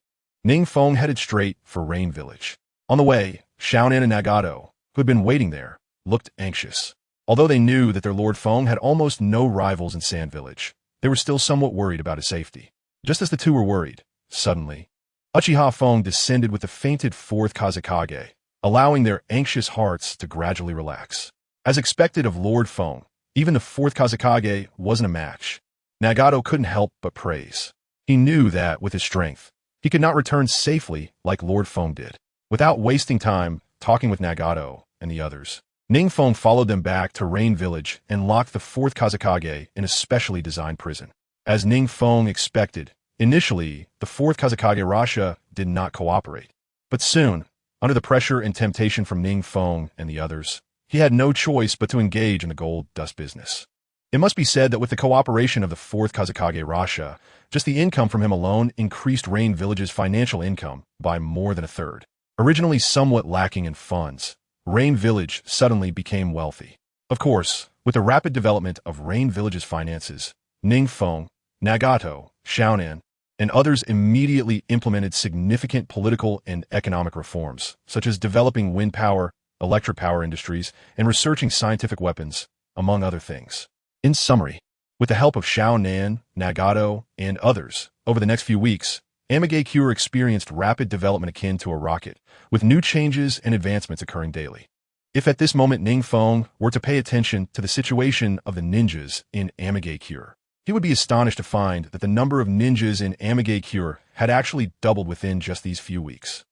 NingFeng headed straight for Rain Village. On the way, Xiaonan and Nagato, who had been waiting there, looked anxious. Although they knew that their Lord Feng had almost no rivals in Sand Village, they were still somewhat worried about his safety. Just as the two were worried, suddenly, Uchiha Feng descended with the fainted fourth Kazekage, allowing their anxious hearts to gradually relax. As expected of Lord Feng, even the fourth Kazekage wasn't a match. Nagato couldn't help but praise. He knew that, with his strength, he could not return safely like Lord Feng did. Without wasting time talking with Nagato and the others, NingFeng followed them back to Rain Village and locked the fourth Kazekage in a specially designed prison. As NingFeng expected, initially, the fourth Kazekage Rasha did not cooperate. But soon, under the pressure and temptation from NingFeng and the others, he had no choice but to engage in the gold dust business. It must be said that with the cooperation of the fourth Kazekage Rasha, just the income from him alone increased Rain Village's financial income by more than a third. Originally somewhat lacking in funds, Rain Village suddenly became wealthy. Of course, with With the rapid development of Rain Village's finances, NingFeng, Nagato, Xiaonan, and others immediately implemented significant political and economic reforms, such as developing wind power, electric power industries, and researching scientific weapons, among other things. In summary, with the help of Xiaonan, Nagato, and others, over the next few weeks, Amigakure experienced rapid development akin to a rocket, with new changes and advancements occurring daily. If at this moment NingFeng were to pay attention to the situation of the ninjas in Amigakure, he would be astonished to find that the number of ninjas in Amigakure had actually doubled within just these few weeks.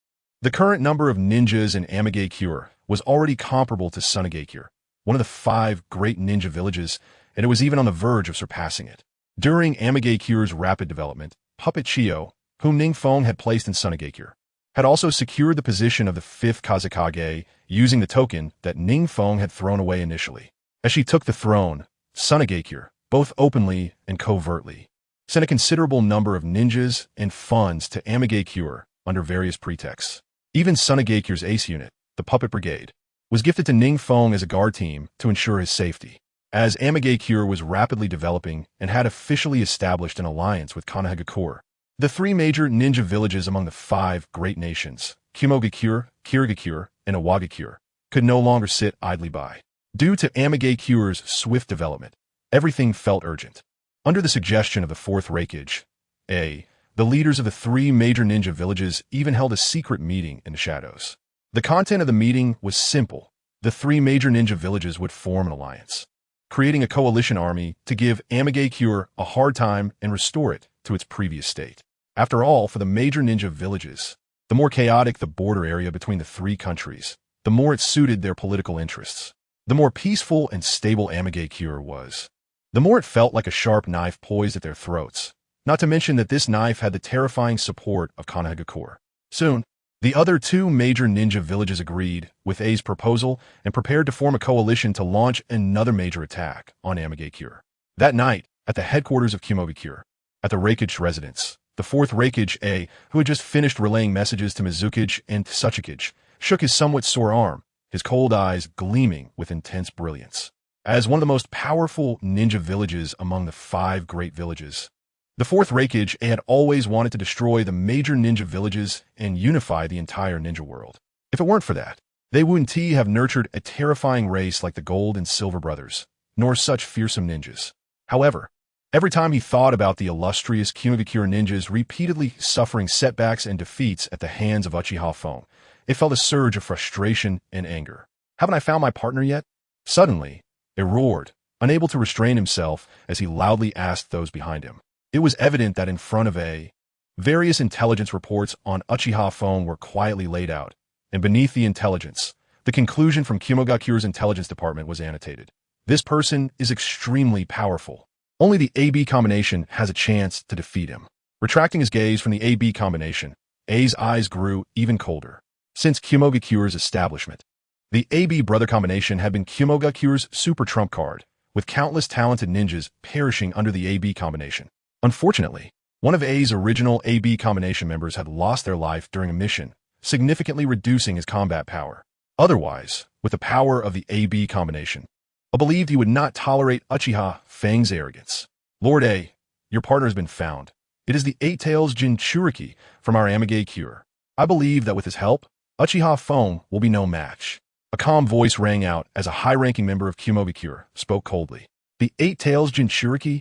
The current number of ninjas in Amigakure was already comparable to Sunagakure, one of the 5 great ninja villages, and it was even on the verge of surpassing it. During Amigakure's rapid development, Puppet Chiyo, whom NingFeng had placed in Sunagakure, had also secured the position of the 5th Kazekage using the token that NingFeng had thrown away initially. As she took the throne, Sunagakure, both openly and covertly, sent a considerable number of ninjas and funds to Amigakure under various pretexts. Even Sunagakure's ace unit, the Puppet Brigade, was gifted to NingFeng as a guard team to ensure his safety. As Amigakure was rapidly developing and had officially established an alliance with Konohagakure, the 3 major ninja villages among the 5 great nations, Kumogakure, Kirigakure, and Iwagakure, could no longer sit idly by. Due to Amigakure's swift development, everything felt urgent. Under the suggestion of the 4th Raikage, the leaders of the 3 major ninja villages even held a secret meeting in the shadows. The content of the meeting was simple. The 3 major ninja villages would form an alliance, creating a coalition army to give Amigakure a hard time and restore it to its previous state. After all, for the major ninja villages, the more chaotic the border area between the 3 countries, the more it suited their political interests. The more peaceful and stable Amigakure was, the more it felt like a sharp knife poised at their throats, not to mention that this knife had the terrifying support of Konohagakure. Soon, the other 2 major ninja villages agreed with A's proposal and prepared to form a coalition to launch another major attack on Amigakure. That night, at the headquarters of Kumogakure, at the Raikage residence, the 4th Raikage A, who had just finished relaying messages to Mizukage and Tsuchikage, shook his somewhat sore arm, his cold eyes gleaming with intense brilliance. As one of the most powerful ninja villages among the 5 great villages, the 4th Raikage A had always wanted to destroy the major ninja villages and unify the entire ninja world. If it weren't for that, they wouldn't have nurtured a terrifying race like the Gold and Silver Brothers, nor such fearsome ninjas. However, every time he thought about the illustrious Kumogakure ninjas repeatedly suffering setbacks and defeats at the hands of Uchiha Fong, it felt a surge of frustration and anger. Haven't I found my partner yet? Suddenly, it roared, unable to restrain himself as he loudly asked those behind him. It was evident that in front of various intelligence reports on Uchiha Fong were quietly laid out, and beneath the intelligence, the conclusion from Kumogakure's intelligence department was annotated. This person is extremely powerful. Only the AB combination has a chance to defeat him. Retracting his gaze from the AB combination, A's eyes grew even colder. Since Kumogakure's establishment, the AB brother combination had been Kumogakure's super trump card, with countless talented ninjas perishing under the AB combination. Unfortunately, one of A's original AB combination members had lost their life during a mission, significantly reducing his combat power. Otherwise, with the power of the AB combination, I believed he would not tolerate Uchiha Fang's arrogance. Lord A, your partner has been found. It is the 8 Tails Jinchuriki from our Amigakure. I believe that with his help, Uchiha Fang will be no match. A calm voice rang out as a high-ranking member of Kumogakure spoke coldly. The 8 Tails Jinchuriki?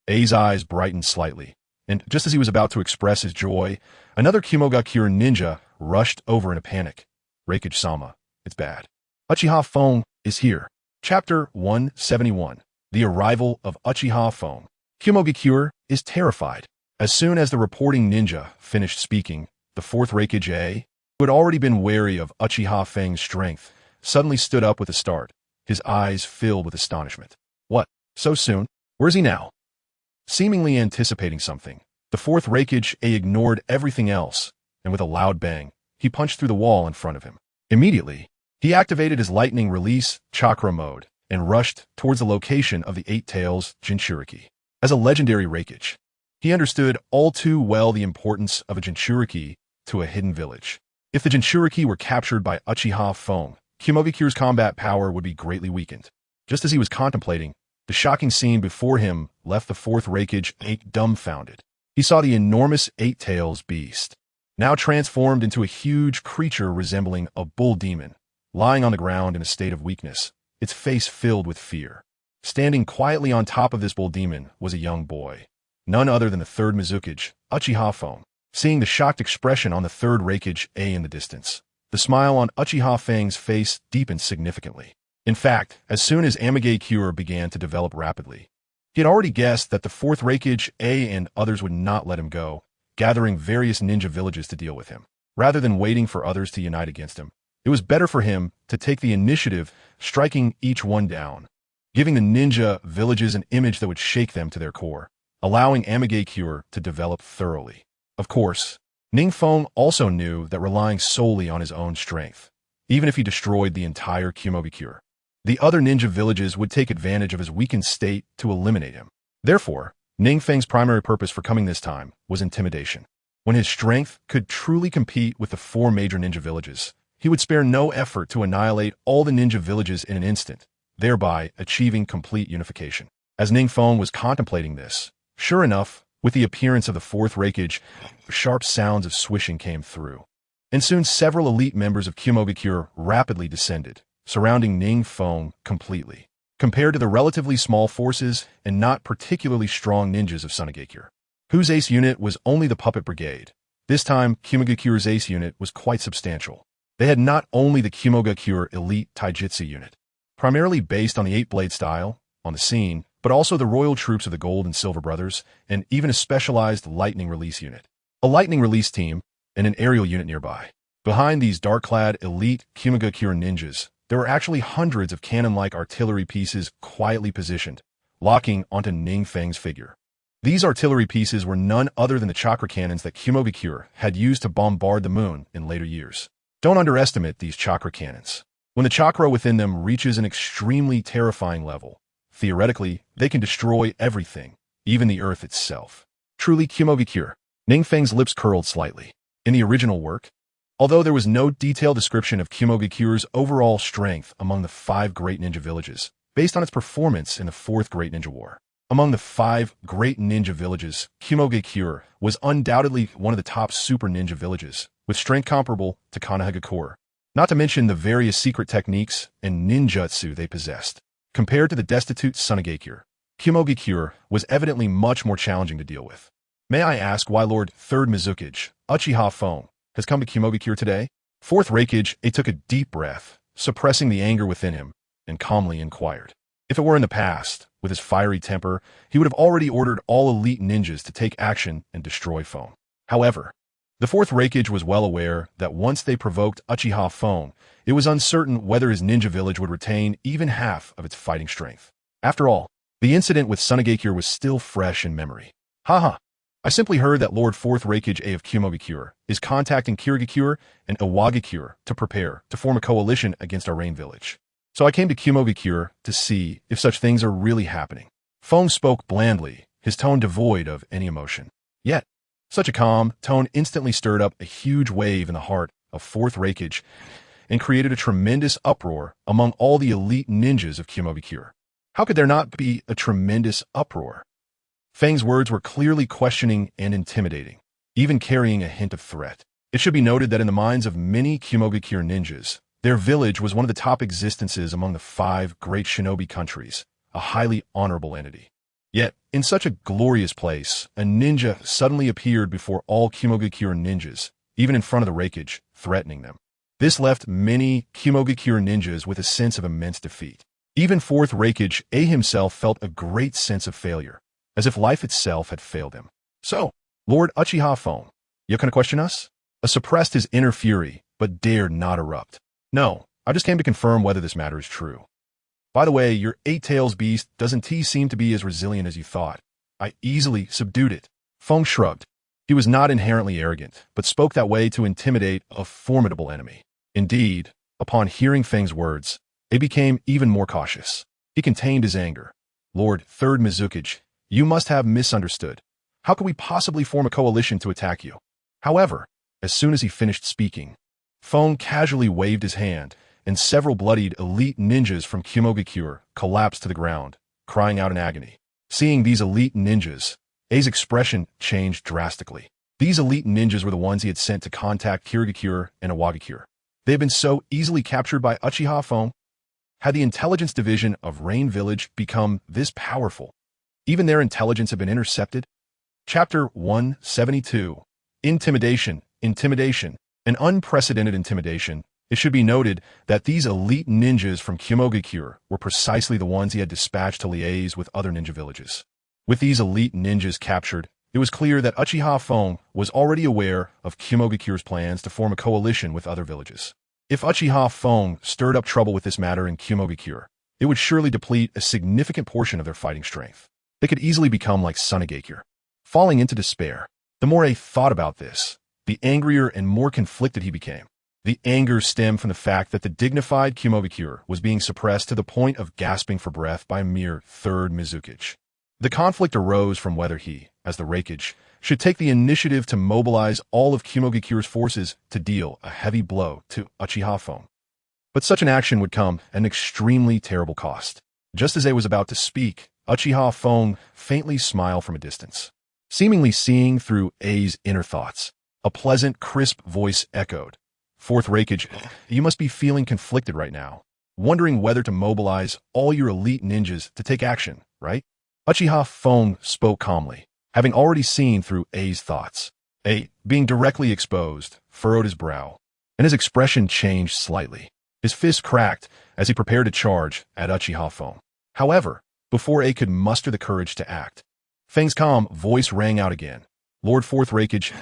A's eyes brightened slightly, and just as he was about to express his joy, another Kumogakure ninja rushed over in a panic. Raikage-sama, it's bad. Uchiha Fang is here. Chapter 171. The Arrival of Uchiha Fang. Kumogakure is terrified. As soon as the reporting ninja finished speaking, the 4th Raikage A, who had already been wary of Uchiha Fang's strength, suddenly stood up with a start, his eyes filled with astonishment. What? So soon? Where is he now? Seemingly anticipating something, the 4th Raikage A ignored everything else, and with a loud bang, he punched through the wall in front of him. Immediately, he activated his lightning release chakra mode and rushed towards the location of the 8 Tails Jinchuriki. As a legendary Raikage, he understood all too well the importance of a Jinchuriki to a hidden village. If the Jinchuriki were captured by Uchiha Fang, Kumogakure's combat power would be greatly weakened. Just as he was contemplating, the shocking scene before him left the fourth Raikage dumbfounded. He saw the enormous eight-tails beast, now transformed into a huge creature resembling a bull demon, lying on the ground in a state of weakness, its face filled with fear. Standing quietly on top of this bull demon was a young boy, none other than the third Mizukage, Uchiha Feng. Seeing the shocked expression on the third Raikage in the distance, the smile on Uchiha Feng's face deepened significantly. In fact, as soon as Amage Cure began to develop rapidly, he had already guessed that the fourth Raikage and others would not let him go, gathering various ninja villages to deal with him. Rather than waiting for others to unite against him, it was better for him to take the initiative, striking each one down, giving the ninja villages an image that would shake them to their core, allowing Amage Cure to develop thoroughly. Of course, NingFeng also knew that relying solely on his own strength, even if he destroyed the entire Kumogi Cure, the other ninja villages would take advantage of his weakened state to eliminate him. Therefore, NingFeng's primary purpose for coming this time was intimidation. When his strength could truly compete with the four major ninja villages, he would spare no effort to annihilate all the ninja villages in an instant, thereby achieving complete unification. As NingFeng was contemplating this, sure enough, with the appearance of the fourth Raikage, sharp sounds of swishing came through, and soon several elite members of Kumogi Cure rapidly descended, surrounding NingFeng completely, compared to the relatively small forces and not particularly strong ninjas of Sunage Cure, whose ace unit was only the Puppet Brigade. This time, Kumogi Cure's ace unit was quite substantial. They had not only the Kumogi Cure elite Taijutsu unit, primarily based on the eight-blade style, on the scene, but also the royal troops of the Gold and Silver Brothers, and even a specialized lightning release unit, a lightning release team, and an aerial unit nearby. Behind these dark-clad elite Kumogi Cure ninjas, there were actually hundreds of cannon-like artillery pieces quietly positioned, locking onto NingFeng's figure. These artillery pieces were none other than the chakra cannons that Kumogi Cure had used to bombard the moon in later years. Don't underestimate these chakra cannons. When the chakra within them reaches an extremely terrifying level, theoretically, they can destroy everything, even the earth itself. Truly Kumogi Cure. NingFeng's lips curled slightly. In the original work, although there was no detailed description of Kumogi Cure's overall strength among the 5 great ninja villages, based on its performance in the 4th Great Ninja War. Among the 5 great ninja villages, Kumogi Cure was undoubtedly one of the top super ninja villages, with strength comparable to Konohagakure, not to mention the various secret techniques and ninjutsu they possessed. Compared to the destitute Sunage Cure, Kumogi Cure was evidently much more challenging to deal with. May I ask why Lord 3rd Mizukage, Uchiha Feng, has come to Kumogi Cure today? 4th Raikage took a deep breath, suppressing the anger within him, and calmly inquired. If it were in the past, with his fiery temper, he would have already ordered all elite ninjas to take action and destroy Feng. However, the 4th Raikage was well aware that once they provoked Uchiha Feng, it was uncertain whether his ninja village would retain even half of its fighting strength. After all, the incident with Sunage Cure was still fresh in memory. Haha. I simply heard that Lord 4th Raikage of Kumogi Cure is contacting Kirigi Cure and Iwagi Cure to prepare to form a coalition against our Rain Village. So I came to Kumogi Cure to see if such things are really happening. Feng spoke blandly, his tone devoid of any emotion. Yet, such a calm tone instantly stirred up a huge wave in the heart of 4th Raikage and created a tremendous uproar among all the elite ninjas of Kumogi Cure. How could there not be a tremendous uproar? Feng's words were clearly questioning and intimidating, even carrying a hint of threat. It should be noted that in the minds of many Kumogi Cure ninjas, their village was one of the top existences among the 5 great shinobi countries, a highly honorable entity. Yet, in such a glorious place, a ninja suddenly appeared before all Kumogi Cure ninjas, even in front of the Raikage, threatening them. This left many Kumogi Cure ninjas with a sense of immense defeat. Even 4th Raikage himself felt a great sense of failure, as if life itself had failed him. So, Lord Uchiha Feng, you gonna question us? Suppressed his inner fury, but dared not erupt. No, I just came to confirm whether this matter is true. By the way, your 8-tails beast doesn't seem to be as resilient as you thought. I easily subdued it. Feng shrugged. He was not inherently arrogant, but spoke that way to intimidate a formidable enemy. Indeed, upon hearing Feng's words, he became even more cautious. He contained his anger. Lord 3rd Mizukage, you must have misunderstood. How could we possibly form a coalition to attack you? However, as soon as he finished speaking, Feng casually waved his hand, and several bloodied elite ninjas from Kumogakure collapsed to the ground, crying out in agony. Seeing these elite ninjas, A's expression changed drastically. These elite ninjas were the ones he had sent to contact Kirigakure and Iwagakure. They had been so easily captured by Uchiha Fong. Had the intelligence division of Rain Village become this powerful? Even their intelligence had been intercepted? Chapter 172. Intimidation. Intimidation. An unprecedented intimidation. It should be noted that these elite ninjas from Kumogakure were precisely the ones he had dispatched to liaise with other ninja villages. With these elite ninjas captured, it was clear that Uchiha Fong was already aware of Kumogakure's plans to form a coalition with other villages. If Uchiha Fong stirred up trouble with this matter in Kumogakure, it would surely deplete a significant portion of their fighting strength. They could easily become like Sunagakure. Falling into despair, the more he thought about this, the angrier and more conflicted he became. The anger stemmed from the fact that the dignified Kumogakure was being suppressed to the point of gasping for breath by a mere third Mizukage. The conflict arose from whether he, as the Raikage, should take the initiative to mobilize all of Kumogakure's forces to deal a heavy blow to Uchiha Fong. But such an action would come at an extremely terrible cost. Just as A was about to speak, Uchiha Fong faintly smiled from a distance. Seemingly seeing through A's inner thoughts, a pleasant, crisp voice echoed. Fourth Raikage, you must be feeling conflicted right now, wondering whether to mobilize all your elite ninjas to take action, right? Uchiha Fong spoke calmly, having already seen through A's thoughts. A, being directly exposed, furrowed his brow, and his expression changed slightly. His fist cracked as he prepared to charge at Uchiha Fong. However, before A could muster the courage to act, Feng's calm voice rang out again. Lord Fourth Raikage,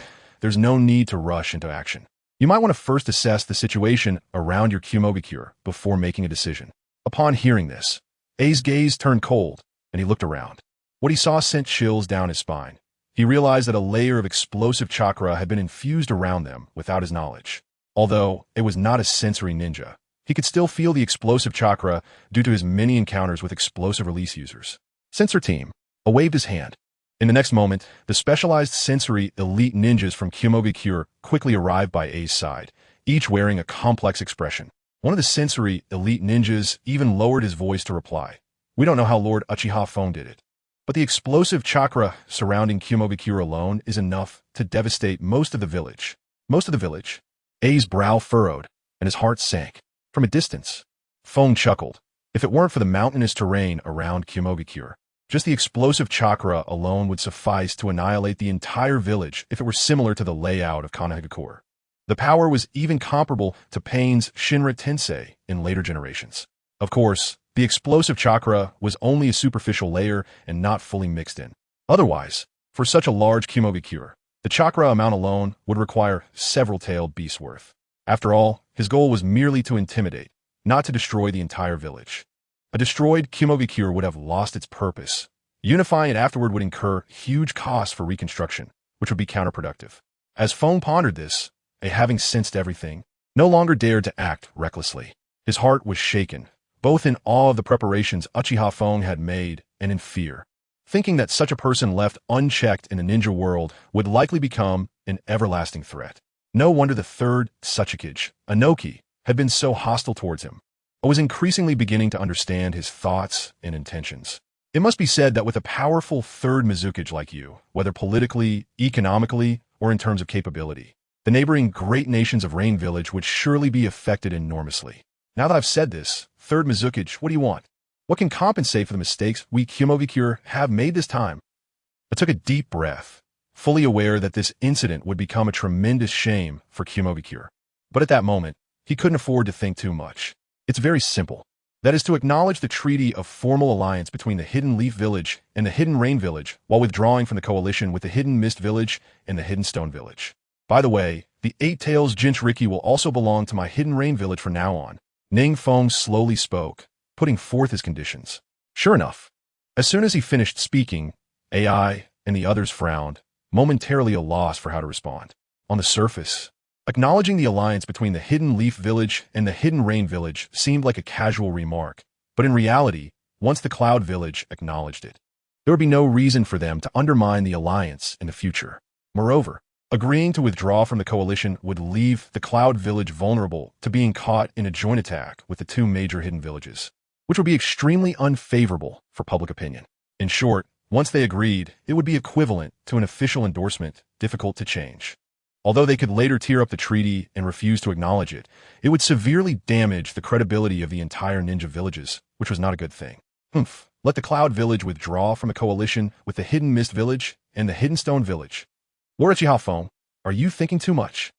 there's no need to rush into action. You might want to first assess the situation around your Kumogakure before making a decision. Upon hearing this, A's gaze turned cold, and he looked around. What he saw sent chills down his spine. He realized that a layer of explosive chakra had been infused around them without his knowledge. Although it was not a sensory ninja, he could still feel the explosive chakra due to his many encounters with explosive release users. Sensor team. A waved his hand. In the next moment, the specialized sensory elite ninjas from Kumogakure quickly arrived by A's side, each wearing a complex expression. One of the sensory elite ninjas even lowered his voice to reply. We don't know how Lord Uchiha Fong did it, but the explosive chakra surrounding Kumogakure alone is enough to devastate most of the village. Most of the village. A's brow furrowed, and his heart sank. From a distance, Fong chuckled. If it weren't for the mountainous terrain around Kumogakure, just the explosive chakra alone would suffice to annihilate the entire village if it were similar to the layout of Konohagakure. The power was even comparable to Pain's Shinra Tensei in later generations. Of course, the explosive chakra was only a superficial layer and not fully mixed in. Otherwise, for such a large Kumogakure, the chakra amount alone would require several tailed beasts worth. After all, his goal was merely to intimidate, not to destroy the entire village. A destroyed Kumogakure would have lost its purpose. Unifying it afterward would incur huge costs for reconstruction, which would be counterproductive. As Fong pondered this, A, having sensed everything, no longer dared to act recklessly. His heart was shaken, both in awe of the preparations Uchiha Fong had made and in fear, thinking that such a person left unchecked in the ninja world would likely become an everlasting threat. No wonder the third Tsuchikage, Anoki, had been so hostile towards him. I was increasingly beginning to understand his thoughts and intentions. It must be said that with a powerful third Mizukage like you, whether politically, economically, or in terms of capability, the neighboring great nations of Rain Village would surely be affected enormously. Now that I've said this, third Mizukage, what do you want? What can compensate for the mistakes we Kumogakure have made this time? I took a deep breath, fully aware that this incident would become a tremendous shame for Kumogakure. But at that moment, he couldn't afford to think too much. It's very simple. That is to acknowledge the treaty of formal alliance between the Hidden Leaf Village and the Hidden Rain Village while withdrawing from the coalition with the Hidden Mist Village and the Hidden Stone Village. By the way, the Eight Tails Jinchuriki will also belong to my Hidden Rain Village from now on. NingFeng slowly spoke, putting forth his conditions. Sure enough, as soon as he finished speaking, AI and the others frowned, momentarily at a loss for how to respond. On the surface, acknowledging the alliance between the Hidden Leaf Village and the Hidden Rain Village seemed like a casual remark, but in reality, once the Cloud Village acknowledged it, there would be no reason for them to undermine the alliance in the future. Moreover, Agreeing to withdraw from the coalition would leave the Cloud Village vulnerable to being caught in a joint attack with the two major hidden villages, which would be extremely unfavorable for public opinion. In short, once they agreed, it would be equivalent to an official endorsement difficult to change. Although they could later tear up the treaty and refuse to acknowledge it, it would severely damage the credibility of the entire ninja villages, which was not a good thing. Let the Cloud Village withdraw from a coalition with the Hidden Mist Village and the Hidden Stone Village. Orochimaru, are you thinking too much?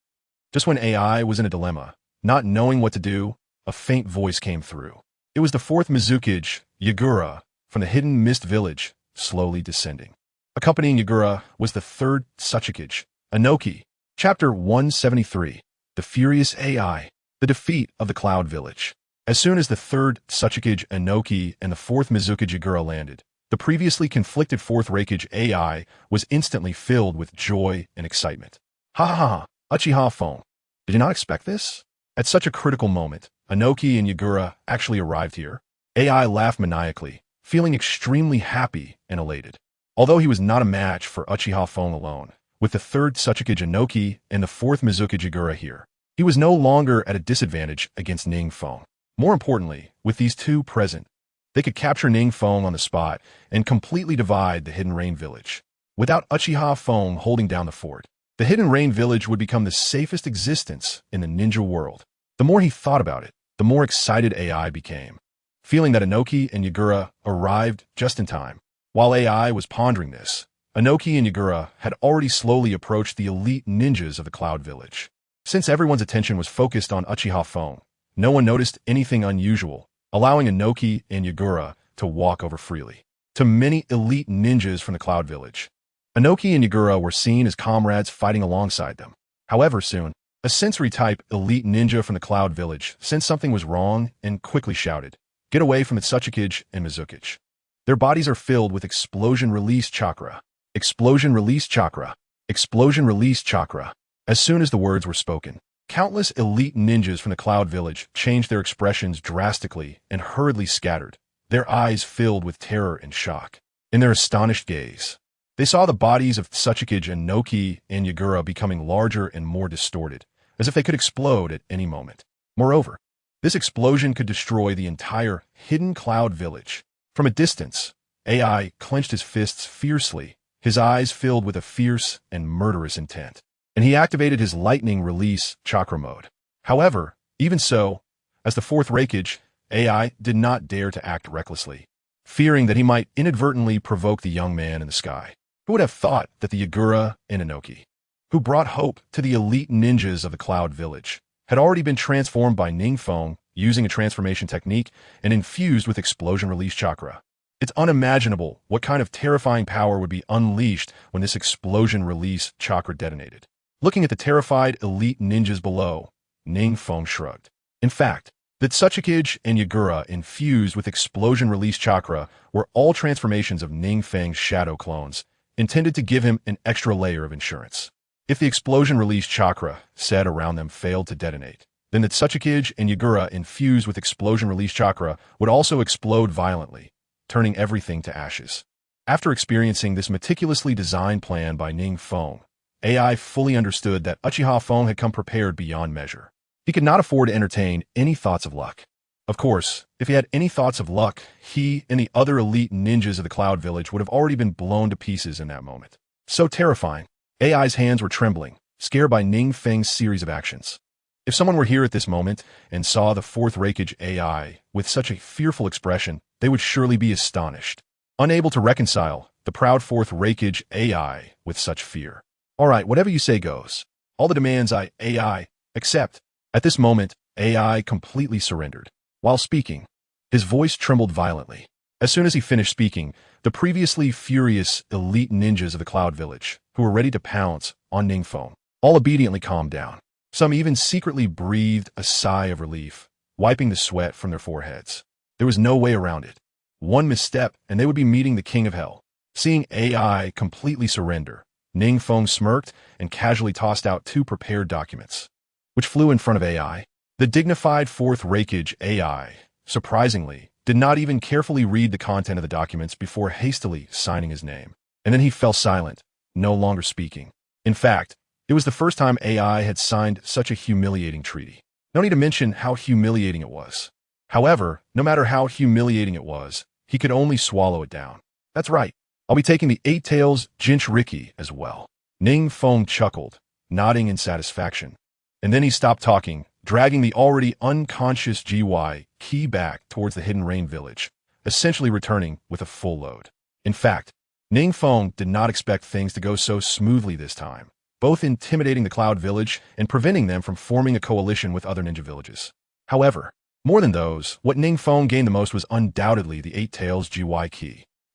Just when AI was in a dilemma, not knowing what to do, a faint voice came through. It was the fourth Mizukage, Hyuga, from the Hidden Mist Village, slowly descending. Accompanying Hyuga was the third Sasuke, Inoki. Chapter 173, The Furious AI, The Defeat of the Cloud Village. As soon as the third Sasuke Inoki and the fourth Mizukage Hyuga landed, the previously conflicted fourth Raikage AI was instantly filled with joy and excitement. Ha ha ha, Uchiha phone. Did you not expect this? At such a critical moment, Inoki and Hyuga actually arrived here. AI laughed maniacally, feeling extremely happy and elated. Although he was not a match for Uchiha phone alone, with the third Sasuke Inoki and the fourth Mizukage Hyuga here, he was no longer at a disadvantage against NingFeng. More importantly, with these two present, they could capture NingFeng on the spot and completely divide the Hidden Rain Village. Without Uchiha phone holding down the fort, the Hidden Rain Village would become the safest existence in the ninja world. The more he thought about it, the more excited AI became, feeling that Inoki and Hyuga arrived just in time. While AI was pondering this, Inoki and Hyuga had already slowly approached the elite ninjas of the Cloud Village. Since everyone's attention was focused on Uchiha phone, no one noticed anything unusual, allowing Inoki and Hyuga to walk over freely to many elite ninjas from the Cloud Village. Inoki and Hyuga were seen as comrades fighting alongside them. However, soon, a sensory-type elite ninja from the Cloud Village sensed something was wrong and quickly shouted, "Get away from the Sasuke and Mizukage. Their bodies are filled with explosion-release chakra. Explosion-release chakra. Explosion-release chakra." As soon as the words were spoken, countless elite ninjas from the Cloud Village changed their expressions drastically and hurriedly scattered, their eyes filled with terror and shock. In their astonished gaze, they saw the bodies of Sasuke, Inoki, and Hyuga becoming larger and more distorted, as if they could explode at any moment. Moreover, this explosion could destroy the entire Hidden Cloud Village. From a distance, AI clenched his fists fiercely, his eyes filled with a fierce and murderous intent, and he activated his lightning release chakra mode. However, even so, as the fourth Raikage, AI did not dare to act recklessly, fearing that he might inadvertently provoke the young man in the sky. Who would have thought that the Hyuga and Inoki, who brought hope to the elite ninjas of the Cloud Village, had already been transformed by NingFeng using a transformation technique and infused with explosion release chakra? It's unimaginable what kind of terrifying power would be unleashed when this explosion release chakra detonated. Looking at the terrified elite ninjas below, NingFeng shrugged. In fact, the Sasuke and Hyuga infused with explosion release chakra were all transformations of NingFeng's shadow clones, intended to give him an extra layer of insurance. If the explosion release chakra set around them failed to detonate, then the Sasuke and Hyuga infused with explosion release chakra would also explode violently, turning everything to ashes. After experiencing this meticulously designed plan by NingFeng, AI fully understood that Uchiha phone had come prepared beyond measure. He could not afford to entertain any thoughts of luck. Of course, if he had any thoughts of luck, he and the other elite ninjas of the Cloud Village would have already been blown to pieces in that moment. So terrifying. AI's hands were trembling, scared by NingFeng's series of actions. If someone were here at this moment and saw the fourth Raikage AI with such a fearful expression, they would surely be astonished, unable to reconcile the proud fourth Raikage AI with such fear. All right, whatever you say goes. All the demands AI accept. At this moment, AI completely surrendered. While speaking, his voice trembled violently. As soon as he finished speaking, the previously furious elite ninjas of the Cloud Village, who were ready to pounce on NingFeng, all obediently calmed down. Some even secretly breathed a sigh of relief, wiping the sweat from their foreheads. There was no way around it. One misstep, and they would be meeting the King of Hell. Seeing AI completely surrender, NingFeng smirked and casually tossed out 2 prepared documents, which flew in front of AI. The dignified fourth Raikage AI, surprisingly, did not even carefully read the content of the documents before hastily signing his name. And then he fell silent, no longer speaking. In fact, It was the first time AI had signed such a humiliating treaty. No need to mention how humiliating it was. However, no matter how humiliating it was, he could only swallow it down. That's right. I'll be taking the Eight Tails Jinchuriki as well. NingFeng chuckled, nodding in satisfaction. And then he stopped talking, dragging the already unconscious GY back towards the Hidden Rain village, essentially returning with a full load. In fact, NingFeng did not expect things to go so smoothly this time, both intimidating the Cloud Village and preventing them from forming a coalition with other ninja villages. However, more than those, what NingFeng gained the most was undoubtedly the Eight Tails GY.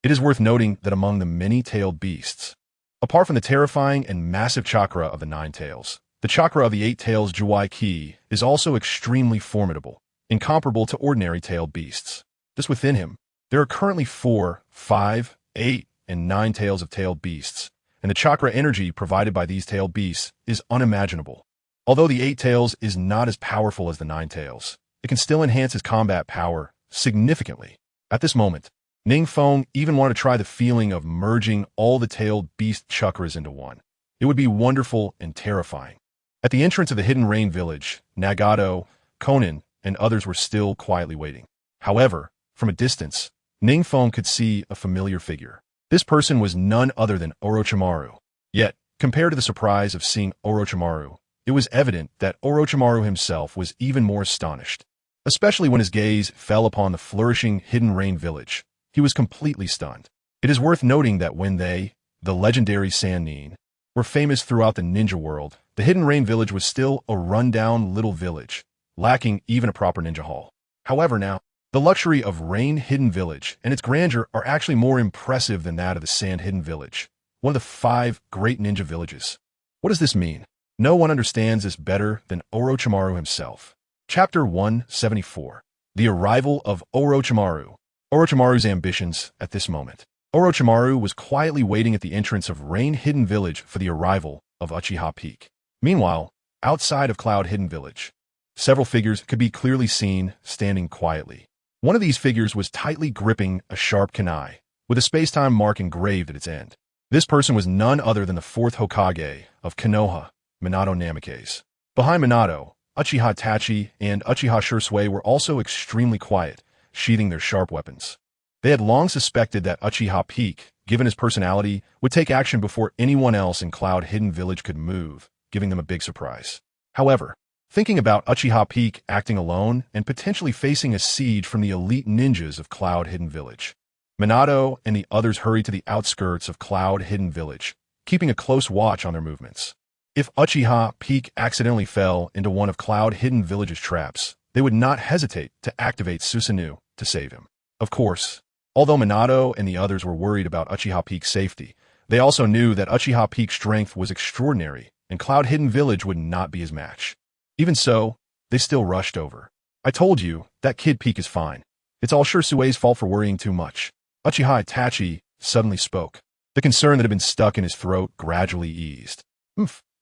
It is worth noting that among the many-tailed beasts, apart from the terrifying and massive chakra of the Nine Tails, the chakra of the Eight Tails GY is also extremely formidable, incomparable to ordinary tailed beasts. Just within him, there are currently 4, 5, 8, and 9 tails of tailed beasts, and the chakra energy provided by these tailed beasts is unimaginable. Although the Eight Tails is not as powerful as the Nine Tails, it can still enhance his combat power significantly. At this moment, NingFeng even wanted to try the feeling of merging all the tailed beast chakras into one. It would be wonderful and terrifying. At the entrance of the Hidden Rain village, Nagato, Conan, and others were still quietly waiting. However, from a distance, NingFeng could see a familiar figure. This person was none other than Orochimaru. Yet, compared to the surprise of seeing Orochimaru, it was evident that Orochimaru himself was even more astonished. Especially when his gaze fell upon the flourishing Hidden Rain village. He was completely stunned. It is worth noting that when they, the legendary Sannin, were famous throughout the ninja world, the Hidden Rain village was still a rundown little village, lacking even a proper ninja hall. However now, the luxury of Rain Hidden Village and its grandeur are actually more impressive than that of the Sand Hidden Village, one of the 5 great ninja villages. What does this mean? No one understands this better than Orochimaru himself. Chapter 174. The Arrival of Orochimaru. Orochimaru's ambitions at this moment. Orochimaru was quietly waiting at the entrance of Rain Hidden Village for the arrival of Uchiha Peak. Meanwhile, outside of Cloud Hidden Village, several figures could be clearly seen standing quietly. One of these figures was tightly gripping a sharp kunai, with a space-time mark engraved at its end. This person was none other than the 4th Hokage of Konoha, Minato Namikaze. Behind Minato, Uchiha Itachi and Uchiha Shursui were also extremely quiet, sheathing their sharp weapons. They had long suspected that Uchiha Peak, given his personality, would take action before anyone else in Cloud Hidden Village could move, giving them a big surprise. However, thinking about Uchiha Peak acting alone and potentially facing a siege from the elite ninjas of Cloud Hidden Village, Minato and the others hurried to the outskirts of Cloud Hidden Village, keeping a close watch on their movements. If Uchiha Peak accidentally fell into one of Cloud Hidden Village's traps, they would not hesitate to activate Susanoo to save him. Of course, although Minato and the others were worried about Uchiha Peak's safety, they also knew that Uchiha Peak's strength was extraordinary and Cloud Hidden Village would not be his match. Even so, they still rushed over. I told you, that kid Peak is fine. It's all Shursui's fault for worrying too much. Uchiha Itachi suddenly spoke. The concern that had been stuck in his throat gradually eased.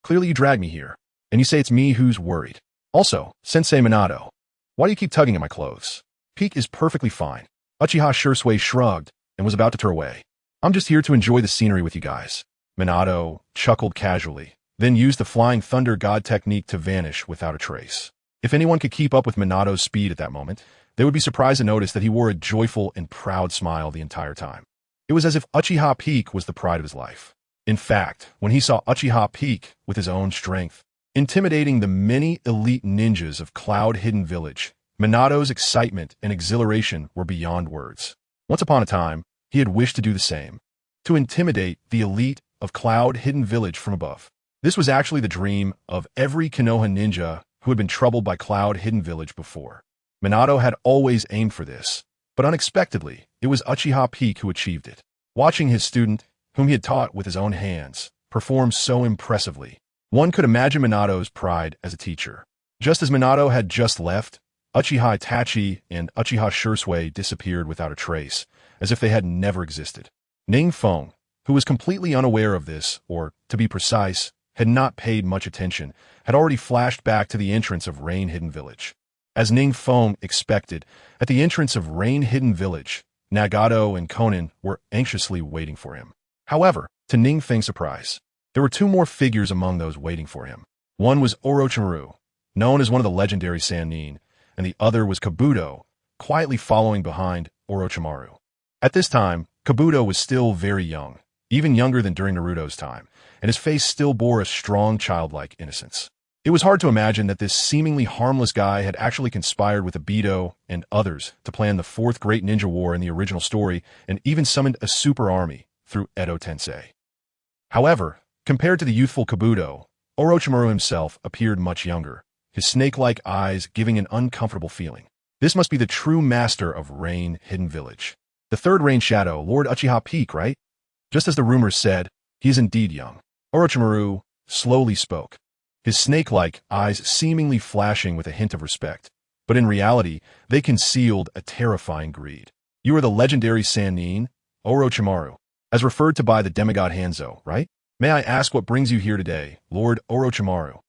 Clearly you dragged me here, and you say it's me who's worried. Also, Sensei Minato, why do you keep tugging at my clothes? Peak is perfectly fine. Uchiha Shursui shrugged and was about to turn away. I'm just here to enjoy the scenery with you guys. Minato chuckled casually, then used the Flying Thunder God technique to vanish without a trace. If anyone could keep up with Minato's speed at that moment, they would be surprised to notice that he wore a joyful and proud smile the entire time. It was as if Uchiha Peak was the pride of his life. In fact, when he saw Uchiha Peak with his own strength, intimidating the many elite ninjas of Cloud Hidden Village, Minato's excitement and exhilaration were beyond words. Once upon a time, he had wished to do the same, to intimidate the elite of Cloud Hidden Village from above. This was actually the dream of every Konoha ninja who had been troubled by Cloud Hidden Village before. Minato had always aimed for this, but unexpectedly, it was Uchiha Peak who achieved it. Watching his student, whom he had taught with his own hands, perform so impressively, one could imagine Minato's pride as a teacher. Just as Minato had just left, Uchiha Itachi and Uchiha Shursui disappeared without a trace, as if they had never existed. NingFeng, who was completely unaware of this, or, to be precise, had not paid much attention, had already flashed back to the entrance of Rain Hidden Village. As NingFeng expected, at the entrance of Rain Hidden Village, Nagato and Conan were anxiously waiting for him. However, to NingFeng's surprise, There were two more figures among those waiting for him. One was Orochimaru, known as one of the legendary Sannin, and the other was Kabuto, quietly following behind Orochimaru. At this time, Kabuto was still very young, even younger than during Naruto's time, and his face still bore a strong childlike innocence. It was hard to imagine that this seemingly harmless guy had actually conspired with Obito and others to plan the fourth great ninja war in the original story and even summoned a super army through Edo Tensei. However, compared to the youthful Kabuto, Orochimaru himself appeared much younger, his snake-like eyes giving an uncomfortable feeling. This must be the true master of Rain Hidden Village. The third Rain Shadow, Lord Uchiha Peak, right? Just as the rumors said, he is indeed young. Orochimaru slowly spoke, his snake-like eyes seemingly flashing with a hint of respect. But in reality, they concealed a terrifying greed. You are the legendary Sannin, Orochimaru, as referred to by the demigod Hanzo, right? May I ask what brings you here today, Lord Orochimaru?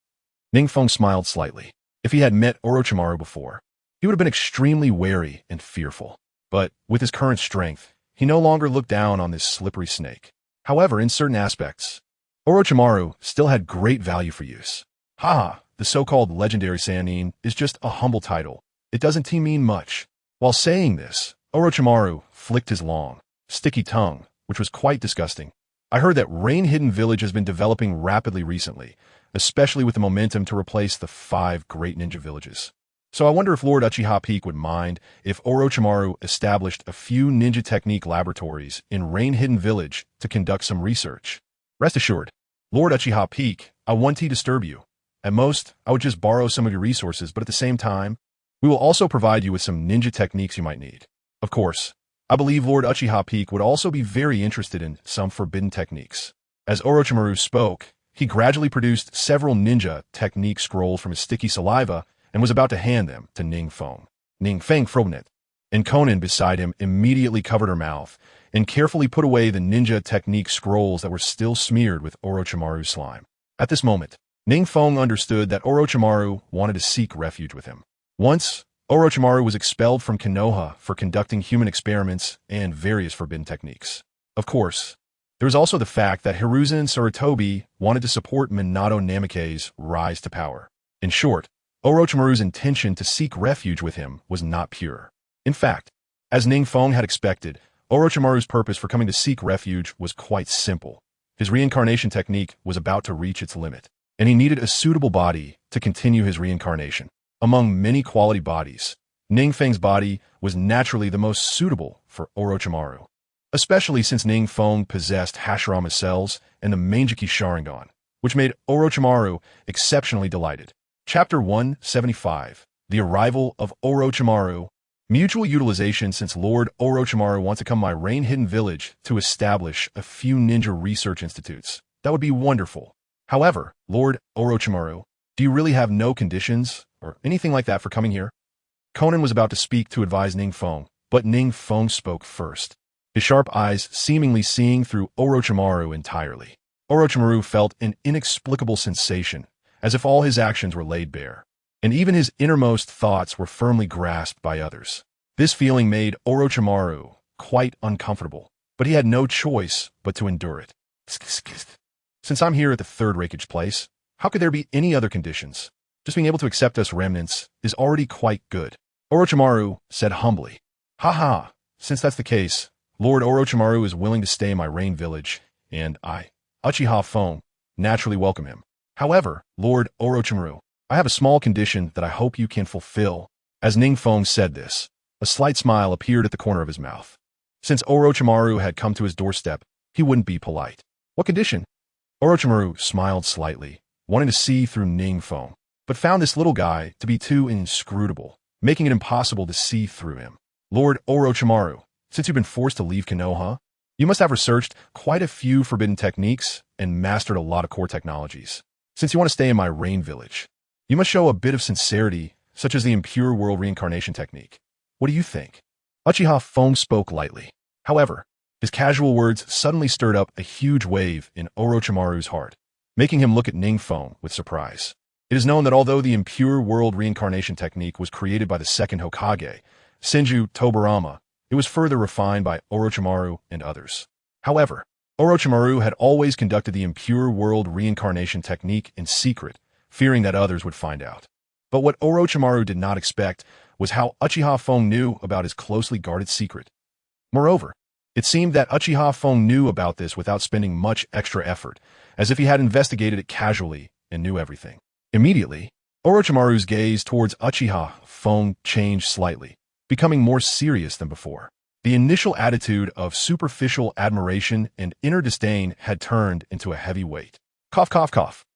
NingFeng smiled slightly. If he had met Orochimaru before, he would have been extremely wary and fearful. But with his current strength, he no longer looked down on this slippery snake. However, in certain aspects, Orochimaru still had great value for use. Haha, the so-called legendary Sannin is just a humble title. It doesn't mean much. While saying this, Orochimaru flicked his long, sticky tongue, which was quite disgusting. I heard that Rain Hidden Village has been developing rapidly recently, especially with the momentum to replace the 5 great ninja villages. So I wonder if Lord Uchiha Peak would mind if Orochimaru established a few ninja technique laboratories in Rain Hidden Village to conduct some research. Rest assured, Lord Uchiha Peak, I won't disturb you. At most, I would just borrow some of your resources, but at the same time, we will also provide you with some ninja techniques you might need. Of course, I believe Lord Uchiha Peak would also be very interested in some forbidden techniques. As Orochimaru spoke, he gradually produced several ninja technique scrolls from his sticky saliva and was about to hand them to NingFeng. NingFeng frowned, and Konan beside him immediately covered her mouth and carefully put away the ninja technique scrolls that were still smeared with Orochimaru's slime. At this moment, NingFeng understood that Orochimaru wanted to seek refuge with him. Once, Orochimaru was expelled from Konoha for conducting human experiments and various forbidden techniques. Of course, there was also the fact that Hiruzen and Sarutobi wanted to support Minato Namikaze's rise to power. In short, Orochimaru's intention to seek refuge with him was not pure. In fact, as NingFeng had expected, Orochimaru's purpose for coming to seek refuge was quite simple. His reincarnation technique was about to reach its limit, and he needed a suitable body to continue his reincarnation. Among many quality bodies, NingFeng's body was naturally the most suitable for Orochimaru, especially since NingFeng possessed Hashirama cells and the Mangekyou Sharingan, which made Orochimaru exceptionally delighted. Chapter 175, The Arrival of Orochimaru. Mutual utilization. Since Lord Orochimaru wants to come my Rain Hidden Village to establish a few ninja research institutes. That would be wonderful. However, Lord Orochimaru, do you really have no conditions or anything like that for coming here? Konan was about to speak to advise NingFeng, but NingFeng spoke first, his sharp eyes seemingly seeing through Orochimaru entirely. Orochimaru felt an inexplicable sensation, as if all his actions were laid bare, and even his innermost thoughts were firmly grasped by others. This feeling made Orochimaru quite uncomfortable, but he had no choice but to endure it. Since I'm here at the third Raikage place, how could there be any other conditions? Just being able to accept us remnants is already quite good. Orochimaru said humbly. Haha, since that's the case, Lord Orochimaru is willing to stay in my Rain Village, and I, Uchiha Feng, naturally welcome him. However, Lord Orochimaru, I have a small condition that I hope you can fulfill. As NingFeng said this, a slight smile appeared at the corner of his mouth. Since Orochimaru had come to his doorstep, he wouldn't be polite. What condition? Orochimaru smiled slightly, wanting to see through NingFeng, but found this little guy to be too inscrutable, making it impossible to see through him. Lord Orochimaru, since you've been forced to leave Konoha, you must have researched quite a few forbidden techniques and mastered a lot of core technologies. Since you want to stay in my Rain Village, you must show a bit of sincerity, such as the impure world reincarnation technique. What do you think? Uchiha Feng spoke lightly. However, his casual words suddenly stirred up a huge wave in Orochimaru's heart, making him look at NingFeng with surprise. It is known that although the impure world reincarnation technique was created by the second Hokage, Senju Tobirama, it was further refined by Orochimaru and others. However, Orochimaru had always conducted the impure world reincarnation technique in secret, fearing that others would find out. But what Orochimaru did not expect was how Uchiha Fong knew about his closely guarded secret. Moreover, it seemed that Uchiha Fong knew about this without spending much extra effort, as if he had investigated it casually and knew everything. Immediately, Orochimaru's gaze towards Uchiha Fong changed slightly, becoming more serious than before. The initial attitude of superficial admiration and inner disdain had turned into a heavy weight. Cough, cough, cough.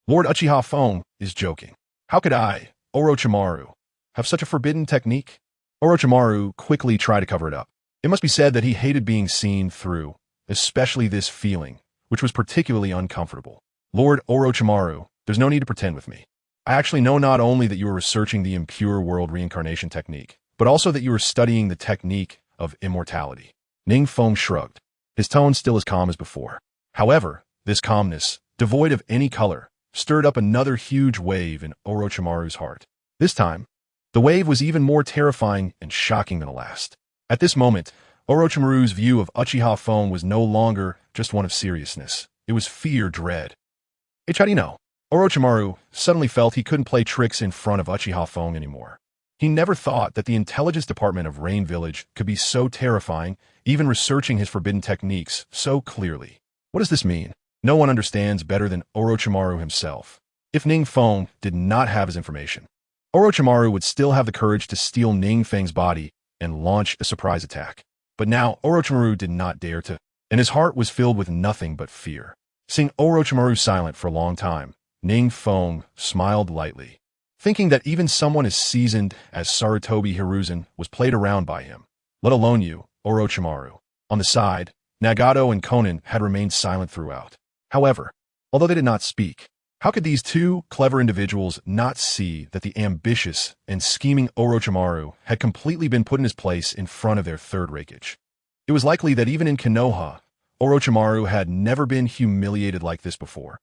Lord Uchiha Fong is joking. How could I, Orochimaru, have such a forbidden technique? Orochimaru quickly tried to cover it up. It must be said that he hated being seen through, especially this feeling, which was particularly uncomfortable. Lord Orochimaru, there's no need to pretend with me. I actually know not only that you are researching the impure world reincarnation technique, but also that you are studying the technique of immortality. NingFeng shrugged, his tone still as calm as before. However, this calmness, devoid of any color, stirred up another huge wave in Orochimaru's heart. This time, the wave was even more terrifying and shocking than the last. At this moment, Orochimaru's view of Uchiha Fong was no longer just one of seriousness. It was fear-dread. How do you know? Orochimaru suddenly felt he couldn't play tricks in front of Uchiha Fong anymore. He never thought that the intelligence department of Rain Village could be so terrifying, even researching his forbidden techniques so clearly. What does this mean? No one understands better than Orochimaru himself. If NingFeng did not have his information, Orochimaru would still have the courage to steal NingFeng's body and launch a surprise attack. But now Orochimaru did not dare to, and his heart was filled with nothing but fear. Seeing Orochimaru silent for a long time, NingFeng smiled lightly, thinking that even someone as seasoned as Sarutobi Hiruzen was played around by him, let alone you, Orochimaru. On the side, Nagato and Konan had remained silent throughout. However, although they did not speak, how could these two clever individuals not see that the ambitious and scheming Orochimaru had completely been put in his place in front of their third Raikage? It was likely that even in Konoha, Orochimaru had never been humiliated like this before.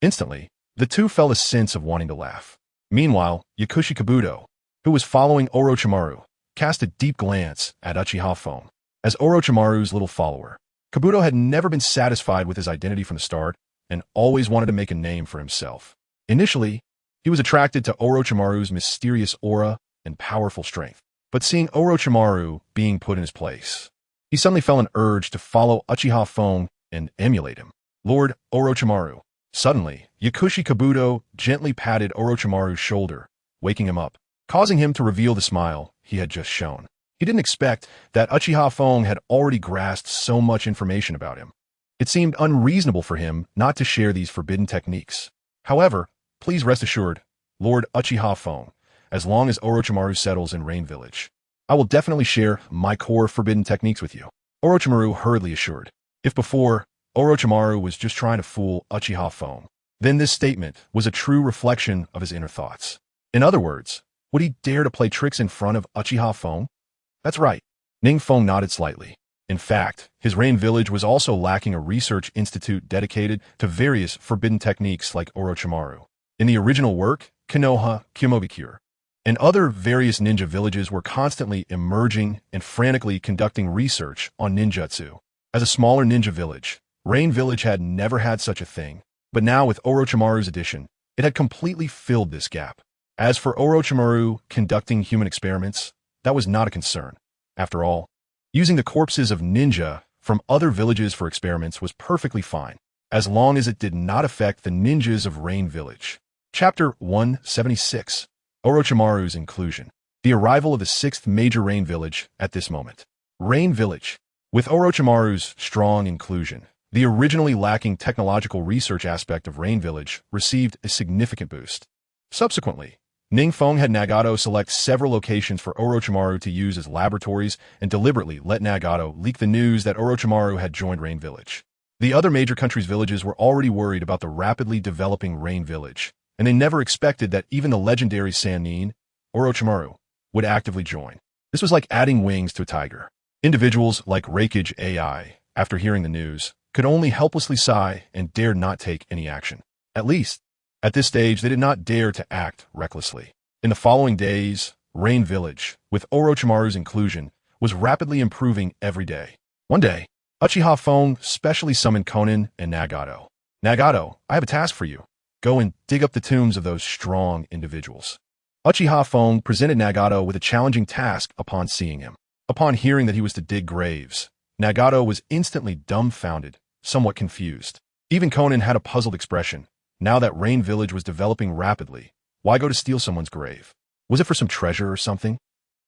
Instantly, the two felt a sense of wanting to laugh. Meanwhile, Yakushi Kabuto, who was following Orochimaru, cast a deep glance at Uchiha Fong. As Orochimaru's little follower, Kabuto had never been satisfied with his identity from the start and always wanted to make a name for himself. Initially, he was attracted to Orochimaru's mysterious aura and powerful strength. But seeing Orochimaru being put in his place, he suddenly felt an urge to follow Uchiha Fong and emulate him. Lord Orochimaru. Suddenly, Yakushi Kabuto gently patted Orochimaru's shoulder, waking him up, causing him to reveal the smile he had just shown. He didn't expect that Uchiha Fong had already grasped so much information about him. It seemed unreasonable for him not to share these forbidden techniques. However, please rest assured, Lord Uchiha Fong, as long as Orochimaru settles in Rain Village, I will definitely share my core forbidden techniques with you, Orochimaru hurriedly assured. If before, Orochimaru was just trying to fool Uchiha Fong, then this statement was a true reflection of his inner thoughts. In other words, would he dare to play tricks in front of Uchiha Fong? That's right. NingFeng nodded slightly. In fact, his Rain Village was also lacking a research institute dedicated to various forbidden techniques like Orochimaru. In the original work, Konoha, Kumobikure, and other various ninja villages were constantly emerging and frantically conducting research on ninjutsu. As a smaller ninja village, Rain Village had never had such a thing, but now with Orochimaru's addition, it had completely filled this gap. As for Orochimaru conducting human experiments, that was not a concern. After all, using the corpses of ninja from other villages for experiments was perfectly fine, as long as it did not affect the ninjas of Rain Village. Chapter 176. Orochimaru's Inclusion. The arrival of the 6th major Rain Village at this moment. Rain Village. With Orochimaru's strong inclusion, the originally lacking technological research aspect of Rain Village received a significant boost. Subsequently, NingFeng had Nagato select several locations for Orochimaru to use as laboratories and deliberately let Nagato leak the news that Orochimaru had joined Rain Village. The other major countries' villages were already worried about the rapidly developing Rain Village, and they never expected that even the legendary Sannin, Orochimaru, would actively join. This was like adding wings to a tiger. Individuals like Raikage AI, after hearing the news, could only helplessly sigh and dared not take any action. At least, at this stage, they did not dare to act recklessly. In the following days, Rain Village, with Orochimaru's inclusion, was rapidly improving every day. One day, Uchiha Fong specially summoned Konin and Nagato. Nagato, I have a task for you. Go and dig up the tombs of those strong individuals. Uchiha Fong presented Nagato with a challenging task upon seeing him. Upon hearing that he was to dig graves, Nagato was instantly dumbfounded, somewhat confused. Even Konin had a puzzled expression. Now that Rain Village was developing rapidly, why go to steal someone's grave? Was it for some treasure or something?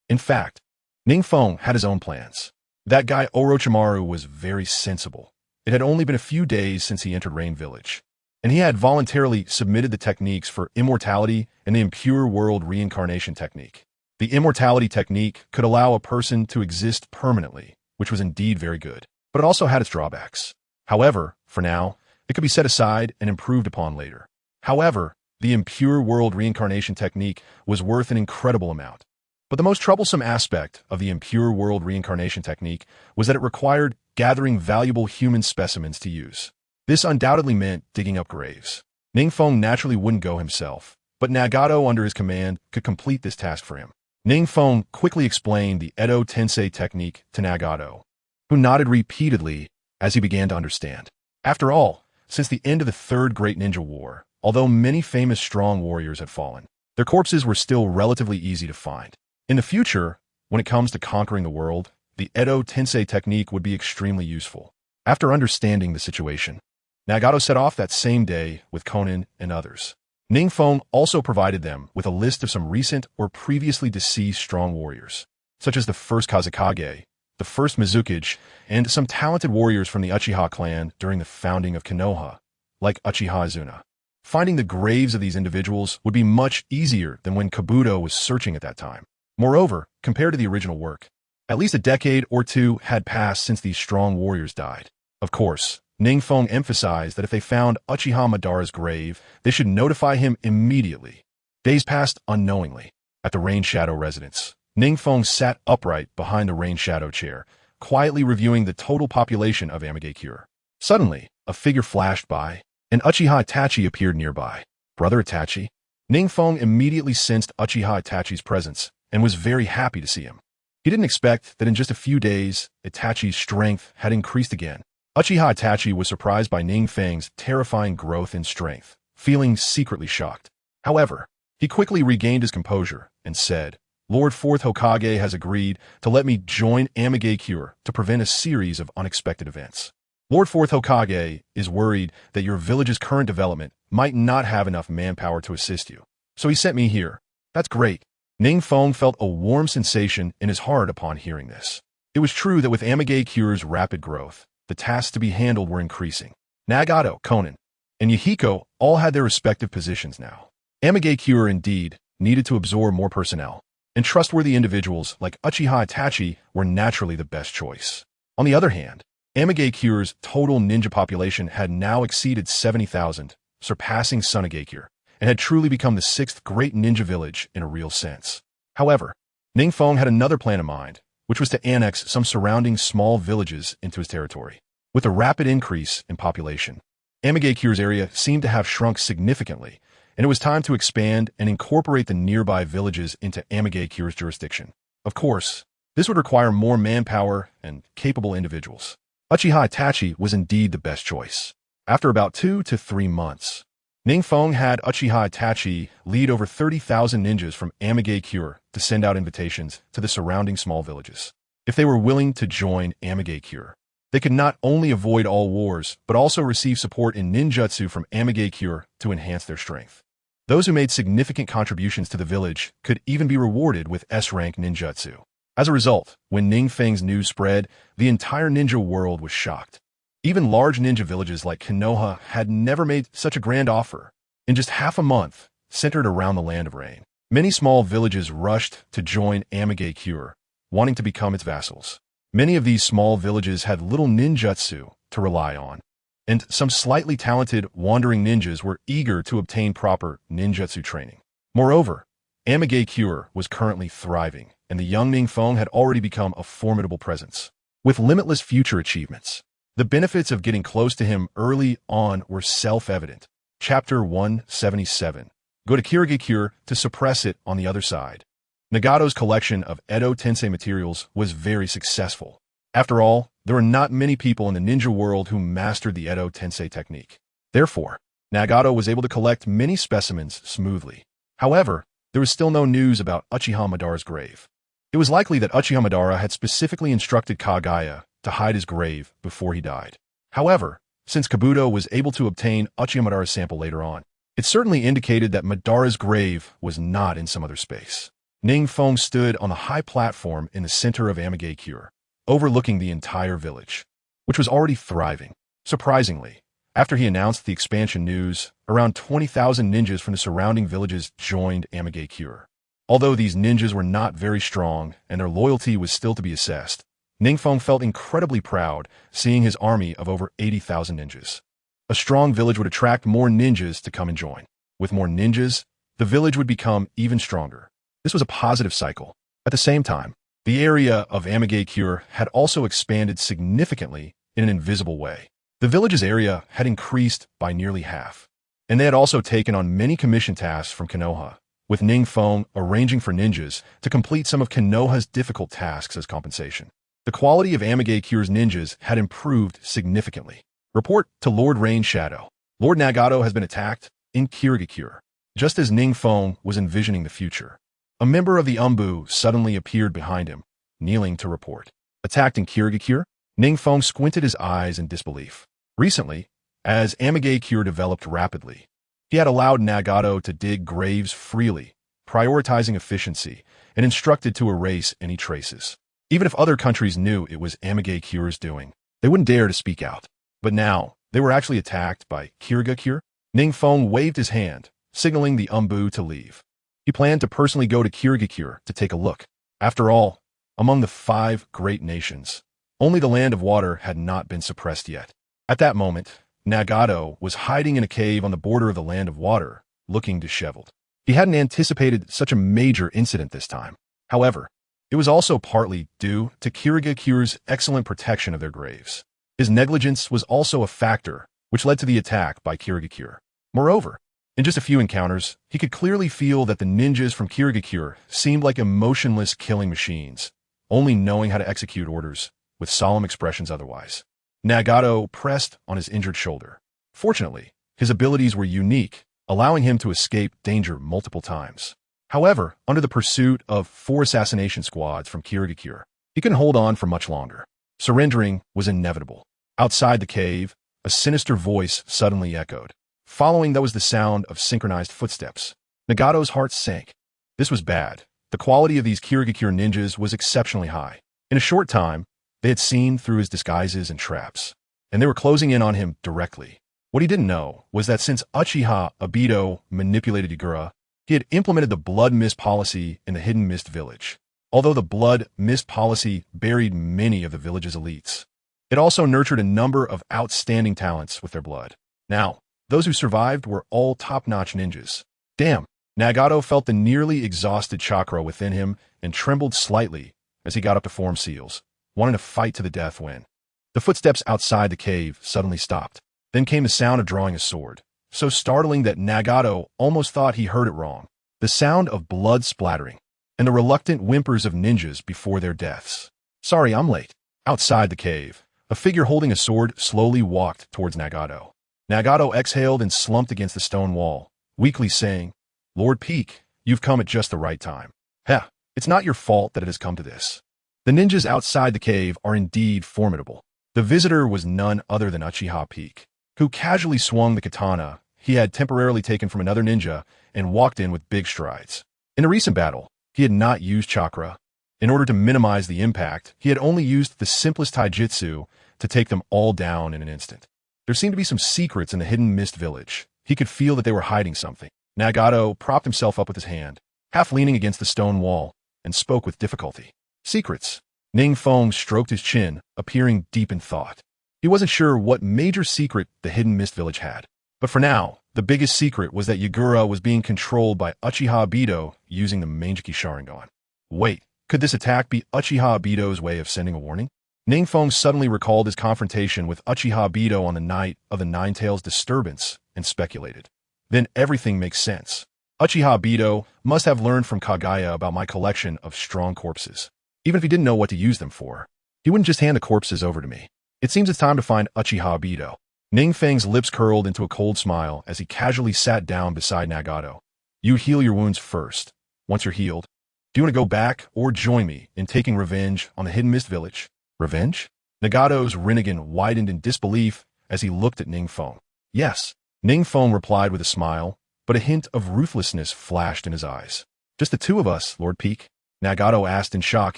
In fact, NingFeng had his own plans. That guy Orochimaru was very sensible. It had only been a few days since he entered Rain Village, and he had voluntarily submitted the techniques for immortality and the impure world reincarnation technique. The immortality technique could allow a person to exist permanently, which was indeed very good, but it also had its drawbacks. However, for now, it could be set aside and improved upon later. However, the impure world reincarnation technique was worth an incredible amount. But the most troublesome aspect of the impure world reincarnation technique was that it required gathering valuable human specimens to use. This undoubtedly meant digging up graves. NingFeng naturally wouldn't go himself, but Nagato under his command could complete this task for him. NingFeng quickly explained the Edo Tensei technique to Nagato, who nodded repeatedly as he began to understand. After all, since the end of the Third Great Ninja War, although many famous strong warriors had fallen, their corpses were still relatively easy to find. In the future, when it comes to conquering the world, the Edo Tensei technique would be extremely useful. After understanding the situation, Nagato set off that same day with Konin and others. NingFeng also provided them with a list of some recent or previously deceased strong warriors, such as the first Kazekage, the first Mizukage, and some talented warriors from the Uchiha clan during the founding of Konoha, like Uchiha Izuna. Finding the graves of these individuals would be much easier than when Kabuto was searching at that time. Moreover, compared to the original work, at least a decade or two had passed since these strong warriors died. Of course, NingFeng emphasized that if they found Uchiha Madara's grave, they should notify him immediately. Days passed unknowingly. At the Rain Shadow residence, NingFeng sat upright behind the Rain Shadow chair, quietly reviewing the total population of Amigakure. Suddenly, a figure flashed by, and Uchiha Itachi appeared nearby. Brother Itachi? NingFeng immediately sensed Uchiha Itachi's presence and was very happy to see him. He didn't expect that in just a few days, Itachi's strength had increased again. Uchiha Itachi was surprised by NingFeng's terrifying growth in strength, feeling secretly shocked. However, he quickly regained his composure and said, Lord Fourth Hokage has agreed to let me join Amigakure to prevent a series of unexpected events. Lord Fourth Hokage is worried that your village's current development might not have enough manpower to assist you, so he sent me here. That's great. NingFeng felt a warm sensation in his heart upon hearing this. It was true that with Amigakure's rapid growth, the tasks to be handled were increasing. Nagato, Konin, and Yahiko all had their respective positions now. Amigakure, indeed, needed to absorb more personnel, and trustworthy individuals like Uchiha Itachi were naturally the best choice. On the other hand, Amigakure's total ninja population had now exceeded 70,000, surpassing Sunagakure, and had truly become the sixth great ninja village in a real sense. However, NingFeng had another plan in mind, which was to annex some surrounding small villages into his territory. With a rapid increase in population, Amigakure's area seemed to have shrunk significantly, and it was time to expand and incorporate the nearby villages into Amigakure's jurisdiction. Of course, this would require more manpower and capable individuals. Uchiha Itachi was indeed the best choice. After about 2 to 3 months, NingFeng had Uchiha Itachi lead over 30,000 ninjas from Amigakure to send out invitations to the surrounding small villages. If they were willing to join Amigakure, they could not only avoid all wars, but also receive support in ninjutsu from Amigakure to enhance their strength. Those who made significant contributions to the village could even be rewarded with S-rank ninjutsu. As a result, when NingFeng's news spread, the entire ninja world was shocked. Even large ninja villages like Konoha had never made such a grand offer. In just half a month, centered around the Land of Rain, many small villages rushed to join Amigakure, wanting to become its vassals. Many of these small villages had little ninjutsu to rely on, and some slightly talented wandering ninjas were eager to obtain proper ninjutsu training. Moreover, Amigakure was currently thriving, and the young NingFeng had already become a formidable presence, with limitless future achievements. The benefits of getting close to him early on were self-evident. Chapter 177. Go to Kirigakure to suppress it on the other side. Nagato's collection of Edo Tensei materials was very successful. After all, there are not many people in the ninja world who mastered the Edo Tensei technique. Therefore, Nagato was able to collect many specimens smoothly. However, there was still no news about Uchiha Madara's grave. It was likely that Uchiha Madara had specifically instructed Kagaya to hide his grave before he died. However, since Kabuto was able to obtain Uchiha Madara's sample later on, it certainly indicated that Madara's grave was not in some other space. NingFeng stood on the high platform in the center of Amigakure, overlooking the entire village, which was already thriving. Surprisingly, after he announced the expansion news, around 20,000 ninjas from the surrounding villages joined Amigakure. Although these ninjas were not very strong and their loyalty was still to be assessed, NingFeng felt incredibly proud seeing his army of over 80,000 ninjas. A strong village would attract more ninjas to come and join. With more ninjas, the village would become even stronger. This was a positive cycle. At the same time, the area of Amigakure had also expanded significantly in an invisible way. The village's area had increased by nearly half, and they had also taken on many commission tasks from Konoha, with NingFeng arranging for ninjas to complete some of Konoha's difficult tasks as compensation. The quality of Amigakure's ninjas had improved significantly. Report to Lord Rain Shadow. Lord Nagato has been attacked in Kirigakure. Just as NingFeng was envisioning the future, a member of the Umbu suddenly appeared behind him, kneeling to report. Attacked in Kirigakure? NingFeng squinted his eyes in disbelief. Recently, as Amigakure developed rapidly, he had allowed Nagato to dig graves freely, prioritizing efficiency, and instructed to erase any traces. Even if other countries knew it was Amigakure's doing, they wouldn't dare to speak out. But now, they were actually attacked by Kirigakure. NingFeng waved his hand, signaling the Umbu to leave. He planned to personally go to Kirigakure to take a look. After all, among the 5 great nations, only the Land of Water had not been suppressed yet. At that moment, Nagato was hiding in a cave on the border of the Land of Water, looking disheveled. He hadn't anticipated such a major incident this time. However, it was also partly due to Kirigakure's excellent protection of their graves. His negligence was also a factor which led to the attack by Kirigakure. Moreover, in just a few encounters, he could clearly feel that the ninjas from Kirigakure seemed like emotionless killing machines, only knowing how to execute orders, with solemn expressions otherwise. Nagato pressed on his injured shoulder. Fortunately, his abilities were unique, allowing him to escape danger multiple times. However, under the pursuit of 4 assassination squads from Kirigakure, he couldn't hold on for much longer. Surrendering was inevitable. Outside the cave, a sinister voice suddenly echoed. Following that was the sound of synchronized footsteps. Nagato's heart sank. This was bad. The quality of these Kirigakure ninjas was exceptionally high. In a short time, they had seen through his disguises and traps, and they were closing in on him directly. What he didn't know was that since Uchiha Obito manipulated Yagura, he had implemented the Blood Mist policy in the Hidden Mist Village. Although the Blood Mist policy buried many of the village's elites, it also nurtured a number of outstanding talents with their blood. Now, those who survived were all top-notch ninjas. Damn, Nagato felt the nearly exhausted chakra within him and trembled slightly as he got up to form seals, wanting to fight to the death when the footsteps outside the cave suddenly stopped. Then came the sound of drawing a sword, so startling that Nagato almost thought he heard it wrong. The sound of blood splattering, and the reluctant whimpers of ninjas before their deaths. Sorry, I'm late. Outside the cave, a figure holding a sword slowly walked towards Nagato. Nagato exhaled and slumped against the stone wall, weakly saying, Lord Peak, you've come at just the right time. Heh, it's not your fault that it has come to this. The ninjas outside the cave are indeed formidable. The visitor was none other than Uchiha Peak, who casually swung the katana he had temporarily taken from another ninja and walked in with big strides. In a recent battle, he had not used chakra. In order to minimize the impact, he had only used the simplest taijutsu to take them all down in an instant. There seemed to be some secrets in the Hidden Mist Village. He could feel that they were hiding something. Nagato propped himself up with his hand, half leaning against the stone wall, and spoke with difficulty. Secrets. NingFeng stroked his chin, appearing deep in thought. He wasn't sure what major secret the Hidden Mist Village had. But for now, the biggest secret was that Yagura was being controlled by Uchiha Obito using the Manjiki Sharingan. Wait, could this attack be Uchiha Obito's way of sending a warning? NingFeng suddenly recalled his confrontation with Uchiha Obito on the night of the Nine-Tails disturbance and speculated. Then everything makes sense. Uchiha Obito must have learned from Kagaya about my collection of strong corpses. Even if he didn't know what to use them for, He wouldn't just hand the corpses over to me. It seems it's time to find Uchiha Obito. NingFeng's lips curled into a cold smile as he casually sat down beside Nagato. You heal your wounds first. Once you're healed, do you want to go back or join me in taking revenge on the Hidden Mist Village? Revenge? Nagato's Rinnegan widened in disbelief as he looked at NingFeng. Yes, NingFeng replied with a smile, but a hint of ruthlessness flashed in his eyes. Just the two of us, Lord Peak? Nagato asked in shock,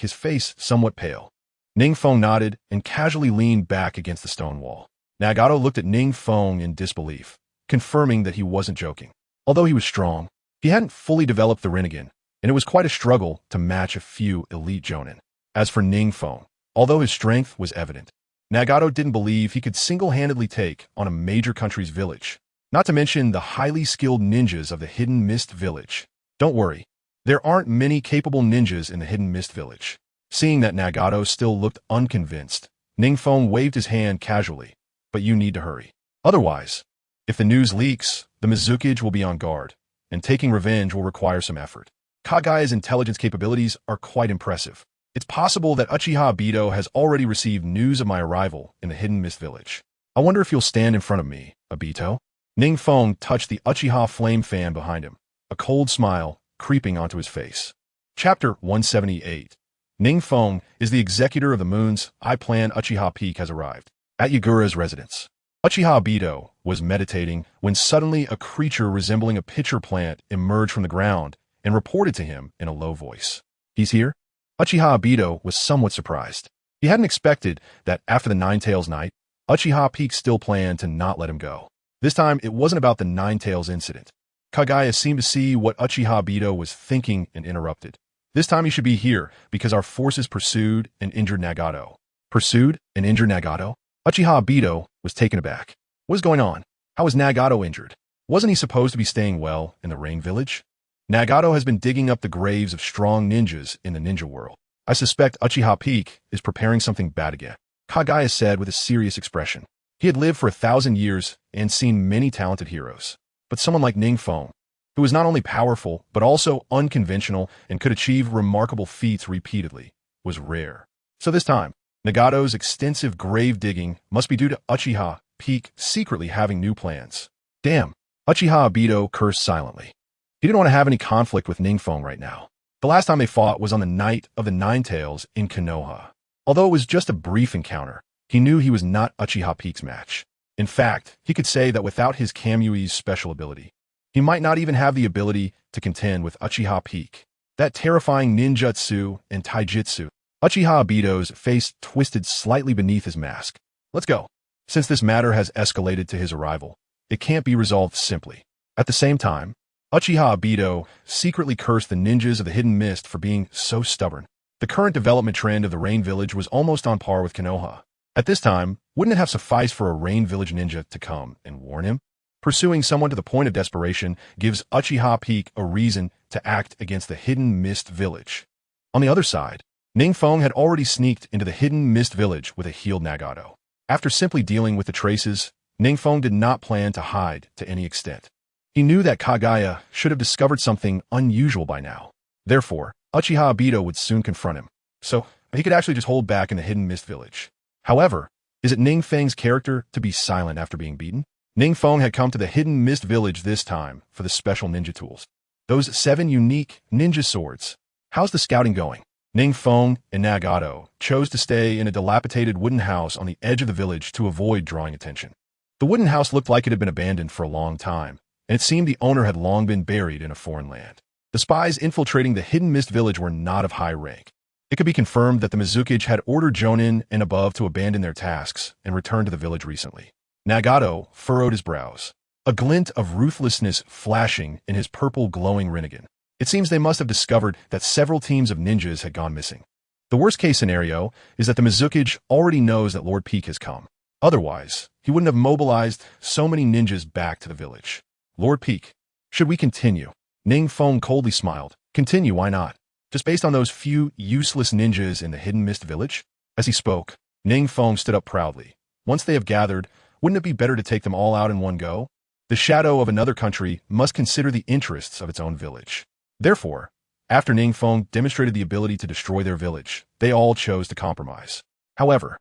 his face somewhat pale. NingFeng nodded and casually leaned back against the stone wall. Nagato looked at NingFeng in disbelief, confirming that he wasn't joking. Although he was strong, he hadn't fully developed the Rinnegan, and it was quite a struggle to match a few elite jonin. As for NingFeng, although his strength was evident, Nagato didn't believe he could single-handedly take on a major country's village, not to mention the highly skilled ninjas of the Hidden Mist Village. Don't worry, there aren't many capable ninjas in the Hidden Mist Village. Seeing that Nagato still looked unconvinced, NingFeng waved his hand casually. But you need to hurry. Otherwise, if the news leaks, the Mizukage will be on guard, and taking revenge will require some effort. Kagaya's intelligence capabilities are quite impressive. It's possible that Uchiha Obito has already received news of my arrival in the Hidden Mist Village. I wonder if you'll stand in front of me, Obito. NingFeng touched the Uchiha flame fan behind him, a cold smile creeping onto his face. Chapter 178. NingFeng is the executor of the Moon's I Plan. Uchiha Peak has arrived. At Yagura's residence, Uchiha Obito was meditating when suddenly a creature resembling a pitcher plant emerged from the ground and reported to him in a low voice. He's here? Uchiha Obito was somewhat surprised. He hadn't expected that after the Nine-Tails night, Uchiha Peak still planned to not let him go. This time, it wasn't about the Nine-Tails incident. Kagaya seemed to see what Uchiha Obito was thinking and interrupted. This time he should be here because our forces pursued and injured Nagato. Pursued and injured Nagato? Uchiha Obito was taken aback. What is going on? How was Nagato injured? Wasn't he supposed to be staying well in the Rain Village? Nagato has been digging up the graves of strong ninjas in the ninja world. I suspect Uchiha Peak is preparing something bad again, Kagaya said with a serious expression. He had lived for 1,000 years and seen many talented heroes. But someone like NingFeng, who was not only powerful but also unconventional and could achieve remarkable feats repeatedly, was rare. So this time, Nagato's extensive grave digging must be due to Uchiha Peak secretly having new plans. Damn, Uchiha Obito cursed silently. He didn't want to have any conflict with NingFeng right now. The last time they fought was on the night of the Nine-Tails in Konoha. Although it was just a brief encounter, he knew he was not Uchiha Peak's match. In fact, he could say that without his Kamui's special ability, he might not even have the ability to contend with Uchiha Peak. That terrifying ninjutsu and taijutsu. Uchiha Obito's face twisted slightly beneath his mask. Let's go. Since this matter has escalated to his arrival, it can't be resolved simply. At the same time, Uchiha Obito secretly cursed the ninjas of the Hidden Mist for being so stubborn. The current development trend of the Rain Village was almost on par with Konoha. At this time, wouldn't it have sufficed for a Rain Village ninja to come and warn him? Pursuing someone to the point of desperation gives Uchiha Peak a reason to act against the Hidden Mist Village. On the other side, NingFeng had already sneaked into the Hidden Mist Village with a healed Nagato. After simply dealing with the traces, NingFeng did not plan to hide to any extent. He knew that Kagaya should have discovered something unusual by now. Therefore, Uchiha Obito would soon confront him, so he could actually just hold back in the Hidden Mist Village. However, is it NingFeng's character to be silent after being beaten? NingFeng had come to the Hidden Mist Village this time for the special ninja tools. Those 7 unique ninja swords. How's the scouting going? NingFeng and Nagato chose to stay in a dilapidated wooden house on the edge of the village to avoid drawing attention. The wooden house looked like it had been abandoned for a long time, and it seemed the owner had long been buried in a foreign land. The spies infiltrating the Hidden Mist Village were not of high rank. It could be confirmed that the Mizukage had ordered Jonin and above to abandon their tasks and return to the village recently. Nagato furrowed his brows, a glint of ruthlessness flashing in his purple glowing Rinnegan. It seems they must have discovered that several teams of ninjas had gone missing. The worst-case scenario is that the Mizukage already knows that Lord Peak has come. Otherwise, he wouldn't have mobilized so many ninjas back to the village. Lord Peak, should we continue? NingFeng coldly smiled. Continue, why not? Just based on those few useless ninjas in the Hidden Mist Village? As he spoke, NingFeng stood up proudly. Once they have gathered, wouldn't it be better to take them all out in one go? The shadow of another country must consider the interests of its own village. Therefore, after NingFeng demonstrated the ability to destroy their village, they all chose to compromise. However,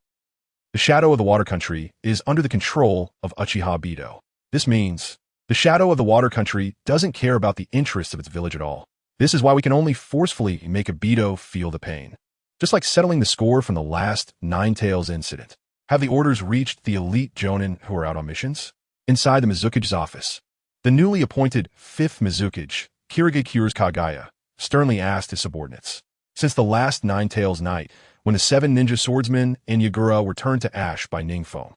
the Shadow of the Water Country is under the control of Uchiha Bito. This means the Shadow of the Water Country doesn't care about the interests of its village at all. This is why we can only forcefully make a Bito feel the pain. Just like settling the score from the last Nine Tails incident. Have the orders reached the elite Jonin who are out on missions? Inside the Mizukige's office, the newly appointed 5th Mizukige, Kirigakure's Kagaya, sternly asked his subordinates. Since the last Nine Tails night, when the 7 ninja swordsmen and Hyuga were turned to ash by NingFeng,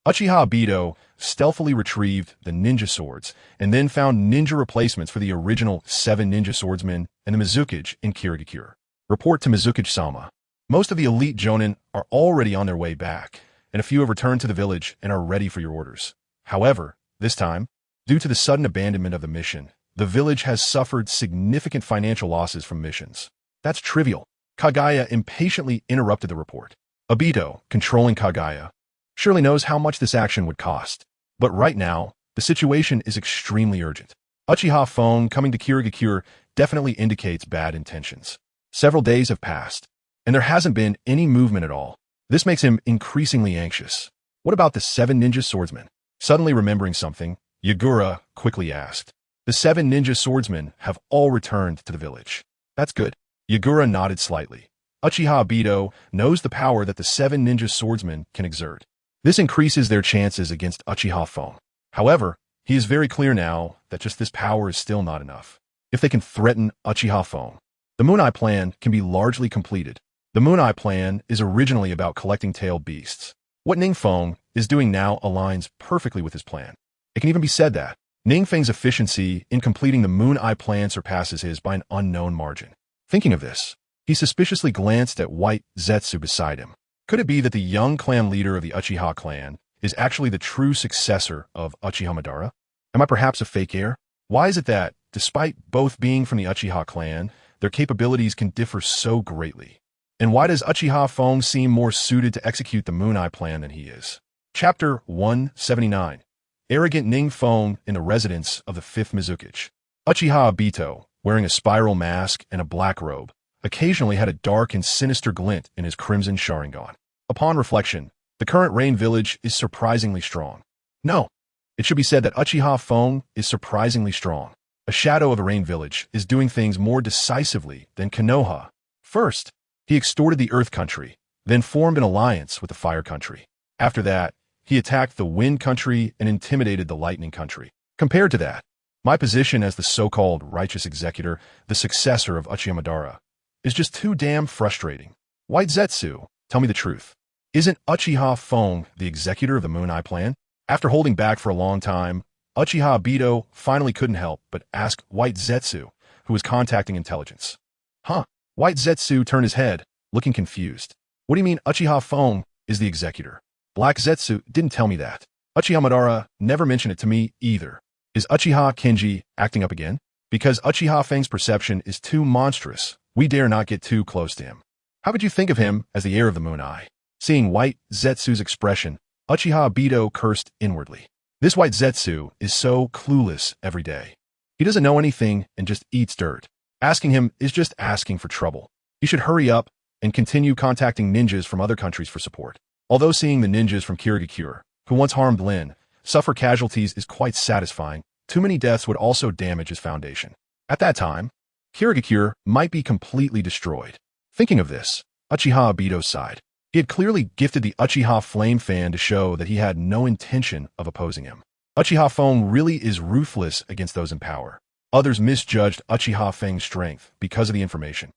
Uchiha Bito stealthily retrieved the ninja swords and then found ninja replacements for the original 7 ninja swordsmen and the Mizukige in Kirigakure. Report to Mizukige-sama. Most of the elite Jonin are already on their way back, and a few have returned to the village and are ready for your orders. However, this time, due to the sudden abandonment of the mission, the village has suffered significant financial losses from missions. That's trivial. Kagaya impatiently interrupted the report. Obito, controlling Kagaya, surely knows how much this action would cost. But right now, the situation is extremely urgent. Uchiha phone coming to Kirigakure definitely indicates bad intentions. Several days have passed, and there hasn't been any movement at all. This makes him increasingly anxious. What about the 7 ninja swordsmen? Suddenly remembering something, Hyuga quickly asked. The 7 ninja swordsmen have all returned to the village. That's good. Hyuga nodded slightly. Uchiha Bito knows the power that the 7 ninja swordsmen can exert. This increases their chances against Uchiha phone. However, he is very clear now that just this power is still not enough. If they can threaten Uchiha phone, the Moon Eye plan can be largely completed. The Moon Eye plan is originally about collecting tailed beasts. What NingFeng is doing now aligns perfectly with his plan. It can even be said that NingFeng's efficiency in completing the Moon Eye plan surpasses his by an unknown margin. Thinking of this, he suspiciously glanced at White Zetsu beside him. Could it be that the young clan leader of the Uchiha clan is actually the true successor of Uchiha Madara? Am I perhaps a fake heir? Why is it that, despite both being from the Uchiha clan, their capabilities can differ so greatly? And why does Uchiha Fong seem more suited to execute the Moon Eye plan than he is? Chapter 179. Arrogant NingFeng in the residence of the 5th Mizukige. Uchiha Bito, wearing a spiral mask and a black robe, occasionally had a dark and sinister glint in his crimson Sharingan. Upon reflection, the current Rain Village is surprisingly strong. No, it should be said that Uchiha Fong is surprisingly strong. A shadow of the Rain Village is doing things more decisively than Konoha. First, he extorted the Earth Country, then formed an alliance with the Fire Country. After that, he attacked the Wind Country and intimidated the Lightning Country. Compared to that, my position as the so-called righteous executor, the successor of Uchiha Madara, is just too damn frustrating. White Zetsu, tell me the truth. Isn't Uchiha Fong the executor of the Moon Eye plan? After holding back for a long time, Uchiha Bito finally couldn't help but ask White Zetsu, who was contacting intelligence. Huh? White Zetsu turned his head, looking confused. What do you mean Uchiha Fong is the executor? Black Zetsu didn't tell me that. Uchiha Madara never mentioned it to me either. Is Uchiha Kenji acting up again? Because Uchiha Feng's perception is too monstrous, we dare not get too close to him. How would you think of him as the heir of the Moon Eye? Seeing White Zetsu's expression, Uchiha Bito cursed inwardly. This White Zetsu is so clueless every day. He doesn't know anything and just eats dirt. Asking him is just asking for trouble. He should hurry up and continue contacting ninjas from other countries for support. Although seeing the ninjas from Kirigakure, who once harmed Lin, suffer casualties is quite satisfying, too many deaths would also damage his foundation. At that time, Kirigakure might be completely destroyed. Thinking of this, Uchiha Bito sighed. He had clearly gifted the Uchiha Flame Fan to show that he had no intention of opposing him. Uchiha Feng really is ruthless against those in power. Others misjudged Uchiha Feng's strength because of the information.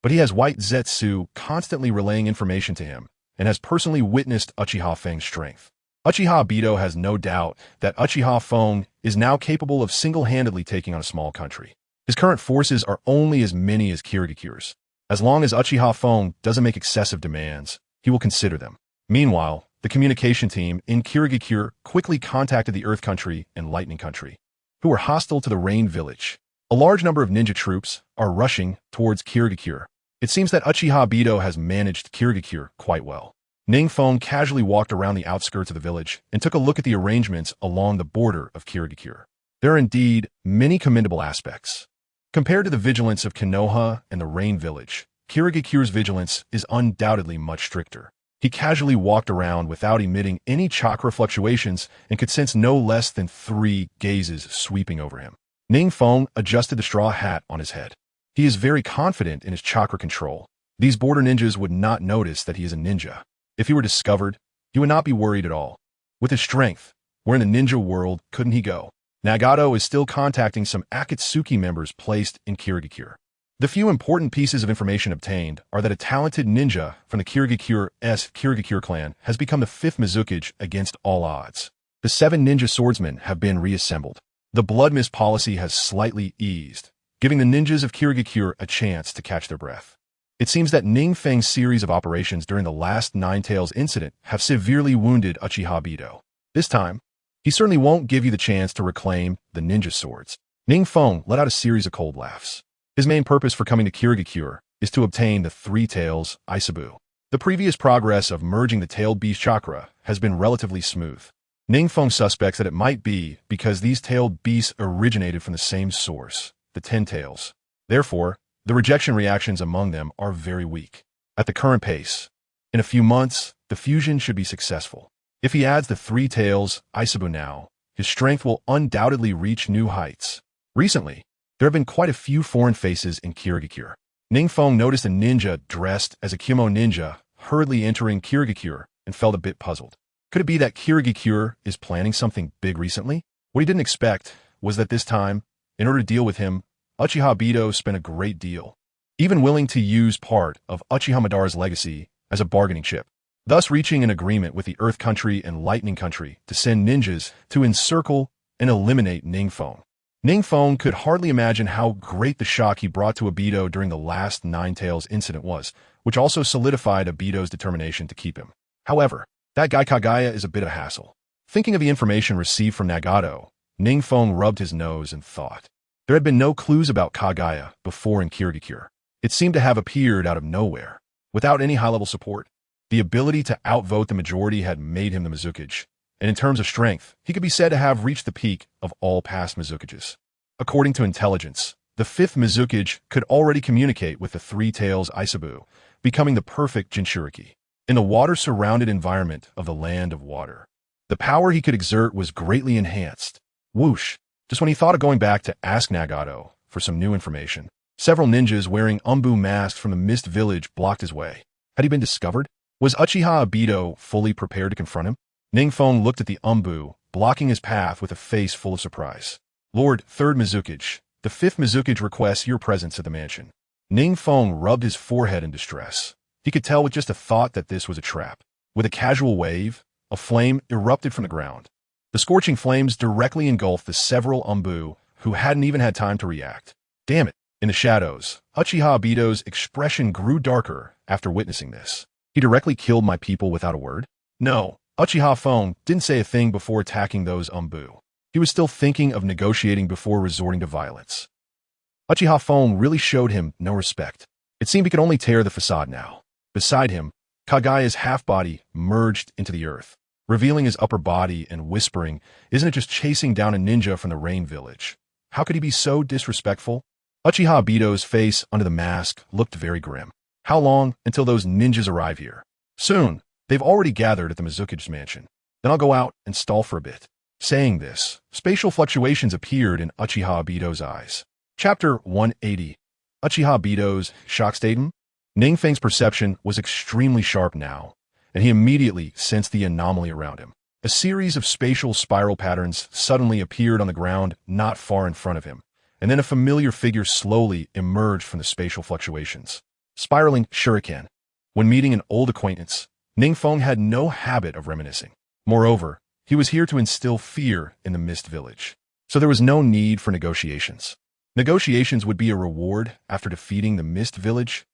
But he has White Zetsu constantly relaying information to him and has personally witnessed Uchiha Feng's strength. Uchiha Bito has no doubt that Uchiha Feng is now capable of single-handedly taking on a small country. His current forces are only as many as Kirigakure's. As long as Uchiha Feng doesn't make excessive demands, he will consider them. Meanwhile, the communication team in Kirigakure quickly contacted the Earth Country and Lightning Country, who were hostile to the Rain Village. A large number of ninja troops are rushing towards Kirigakure. It seems that Uchiha Bito has managed Kirigakure quite well. NingFeng casually walked around the outskirts of the village and took a look at the arrangements along the border of Kirigakure. There are indeed many commendable aspects. Compared to the vigilance of Konoha and the Rain Village, Kirigakure's vigilance is undoubtedly much stricter. He casually walked around without emitting any chakra fluctuations and could sense no less than 3 gazes sweeping over him. NingFeng adjusted the straw hat on his head. He is very confident in his chakra control. These border ninjas would not notice that he is a ninja. If he were discovered, he would not be worried at all. With his strength, where in the ninja world couldn't he go? Nagato is still contacting some Akatsuki members placed in Kirigakure. The few important pieces of information obtained are that a talented ninja from the Kirigakure clan has become the 5th Mizukage against all odds. The 7 ninja swordsmen have been reassembled. The blood mist policy has slightly eased, giving the ninjas of Kirigakure a chance to catch their breath. It seems that NingFeng's series of operations during the last Nine Tails incident have severely wounded Uchiha Bido. This time, he certainly won't give you the chance to reclaim the ninja swords. NingFeng let out a series of cold laughs. His main purpose for coming to Kirigakure is to obtain the 3 Tails Isabu. The previous progress of merging the tailed beast chakra has been relatively smooth. NingFeng suspects that it might be because these tailed beasts originated from the same source, the 10 Tails. Therefore, the rejection reactions among them are very weak. At the current pace, in a few months, the fusion should be successful. If he adds the 3 Tails Isabu now, his strength will undoubtedly reach new heights. Recently, there have been quite a few foreign faces in Kirigakure. NingFeng noticed a ninja dressed as a kimono ninja hurriedly entering Kirigakure and felt a bit puzzled. Could it be that Kirigakure is planning something big recently? What he didn't expect was that this time, in order to deal with him, Uchiha Bido spent a great deal, even willing to use part of Uchiha Madara's legacy as a bargaining chip, thus reaching an agreement with the Earth Country and Lightning Country to send ninjas to encircle and eliminate NingFeng. NingFeng could hardly imagine how great the shock he brought to Abido during the last Nine Tails incident was, which also solidified Abido's determination to keep him. However, that guy Kagaya is a bit of a hassle. Thinking of the information received from Nagato, NingFeng rubbed his nose and thought. There had been no clues about Kagaya before in Kirigakure. It seemed to have appeared out of nowhere, without any high-level support. The ability to outvote the majority had made him the Mizukage, and in terms of strength, he could be said to have reached the peak of all past Mizukages. According to intelligence, the 5th Mizukage could already communicate with the 3 Tails Isabu, becoming the perfect Jinchuriki. In the water-surrounded environment of the Land of Water, the power he could exert was greatly enhanced. Whoosh! Just when he thought of going back to ask Nagato for some new information, several ninjas wearing Umbu masks from the Mist Village blocked his way. Had he been discovered? Was Uchiha Abido fully prepared to confront him? NingFeng looked at the Umbu, blocking his path with a face full of surprise. Lord, 3rd Mizukage, the 5th Mizukage requests your presence at the mansion. NingFeng rubbed his forehead in distress. He could tell with just a thought that this was a trap. With a casual wave, a flame erupted from the ground. The scorching flames directly engulfed the several Umbu who hadn't even had time to react. Damn it! In the shadows, Uchiha Abido's expression grew darker after witnessing this. He directly killed my people without a word? No. Uchiha Feng didn't say a thing before attacking those Umbu. He was still thinking of negotiating before resorting to violence. Uchiha Feng really showed him no respect. It seemed he could only tear the facade now. Beside him, Kagaya's half-body merged into the earth, revealing his upper body and whispering, "Isn't it just chasing down a ninja from the Rain Village? How could he be so disrespectful?" Uchiha Abido's face under the mask looked very grim. How long until those ninjas arrive here? Soon. They've already gathered at the Mizukage's mansion. Then I'll go out and stall for a bit. Saying this, spatial fluctuations appeared in Uchiha Abido's eyes. Chapter 180. Uchiha Abido's shock statement. NingFeng's perception was extremely sharp now, and he immediately sensed the anomaly around him. A series of spatial spiral patterns suddenly appeared on the ground not far in front of him, and then a familiar figure slowly emerged from the spatial fluctuations. Spiraling shuriken. When meeting an old acquaintance, NingFeng had no habit of reminiscing. Moreover, he was here to instill fear in the Mist Village, so there was no need for negotiations. Negotiations would be a reward after defeating the Mist Village.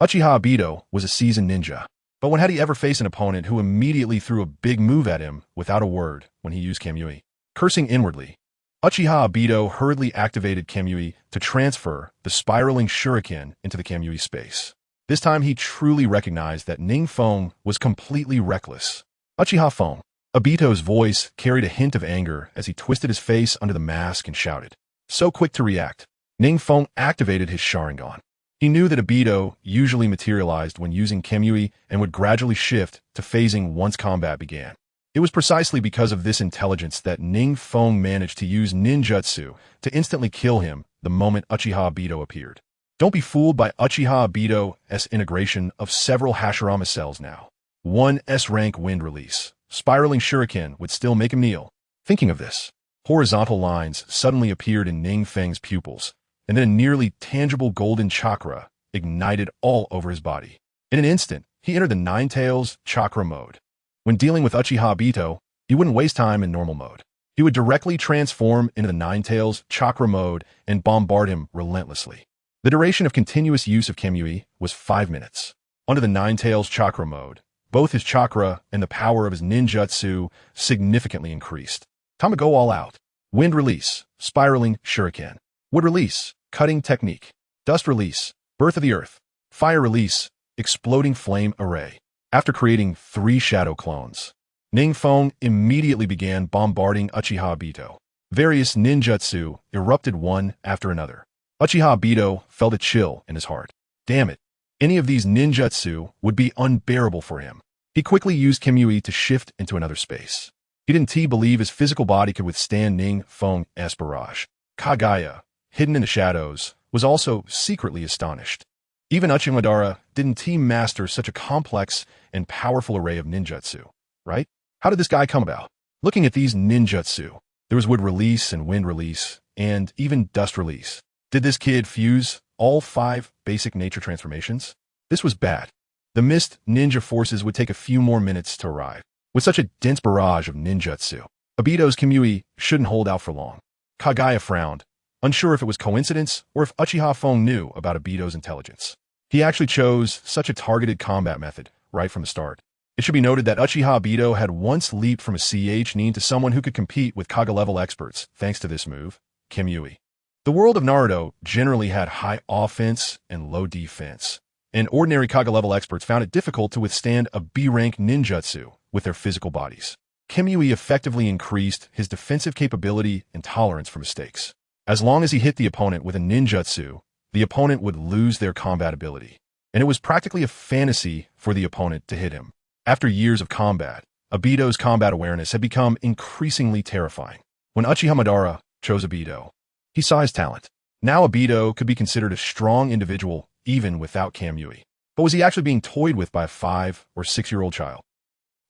Uchiha Abido was a seasoned ninja, but when had he ever faced an opponent who immediately threw a big move at him without a word when he used Kamui? Cursing inwardly, Uchiha Abido hurriedly activated Kamui to transfer the spiraling shuriken into the Kamui space. This time he truly recognized that NingFeng was completely reckless. Uchiha Feng. Abido's voice carried a hint of anger as he twisted his face under the mask and shouted. So quick to react, NingFeng activated his Sharingan. He knew that Obito usually materialized when using Kemui and would gradually shift to phasing once combat began. It was precisely because of this intelligence that NingFeng managed to use ninjutsu to instantly kill him the moment Uchiha Obito appeared. Don't be fooled by Uchiha Obito's integration of several Hashirama cells now. One S-rank wind release, spiraling shuriken would still make him kneel. Thinking of this, horizontal lines suddenly appeared in NingFeng's pupils, and then a nearly tangible golden chakra ignited all over his body. In an instant, he entered the Nine Tails chakra mode. When dealing with Uchiha Obito, he wouldn't waste time in normal mode. He would directly transform into the Nine Tails chakra mode and bombard him relentlessly. The duration of continuous use of Kemui was 5 minutes. Under the Nine Tails chakra mode, both his chakra and the power of his ninjutsu significantly increased. Time to go all out. Wind release, spiraling shuriken. Wood release, cutting technique. Dust release, birth of the earth. Fire release, exploding flame array. After creating 3 shadow clones, NingFeng immediately began bombarding Uchiha Obito. Various ninjutsu erupted one after another. Uchiha Obito felt a chill in his heart. Damn it. Any of these ninjutsu would be unbearable for him. He quickly used Kemui to shift into another space. He didn't believe his physical body could withstand NingFeng's barrage. Kagaya, hidden in the shadows, was also secretly astonished. Even Uchimadara didn't master such a complex and powerful array of ninjutsu, right? How did this guy come about? Looking at these ninjutsu, there was wood release and wind release, and even dust release. Did this kid fuse all 5 basic nature transformations? This was bad. The mist ninja forces would take a few more minutes to arrive. With such a dense barrage of ninjutsu, Obito's Kemui shouldn't hold out for long. Kagaya frowned, unsure if it was coincidence or if Uchiha Feng knew about Obito's intelligence. He actually chose such a targeted combat method right from the start. It should be noted that Uchiha Obito had once leaped from a CH Nin to someone who could compete with Kaga-level experts thanks to this move, Kemui. The world of Naruto generally had high offense and low defense, and ordinary Kaga-level experts found it difficult to withstand a B-rank ninjutsu with their physical bodies. Kemui effectively increased his defensive capability and tolerance for mistakes. As long as he hit the opponent with a ninjutsu, the opponent would lose their combat ability, and it was practically a fantasy for the opponent to hit him. After years of combat, Obito's combat awareness had become increasingly terrifying. When Uchiha Madara chose Obito, he saw his talent. Now Obito could be considered a strong individual even without Kemui. But was he actually being toyed with by a 5 or 6-year-old child?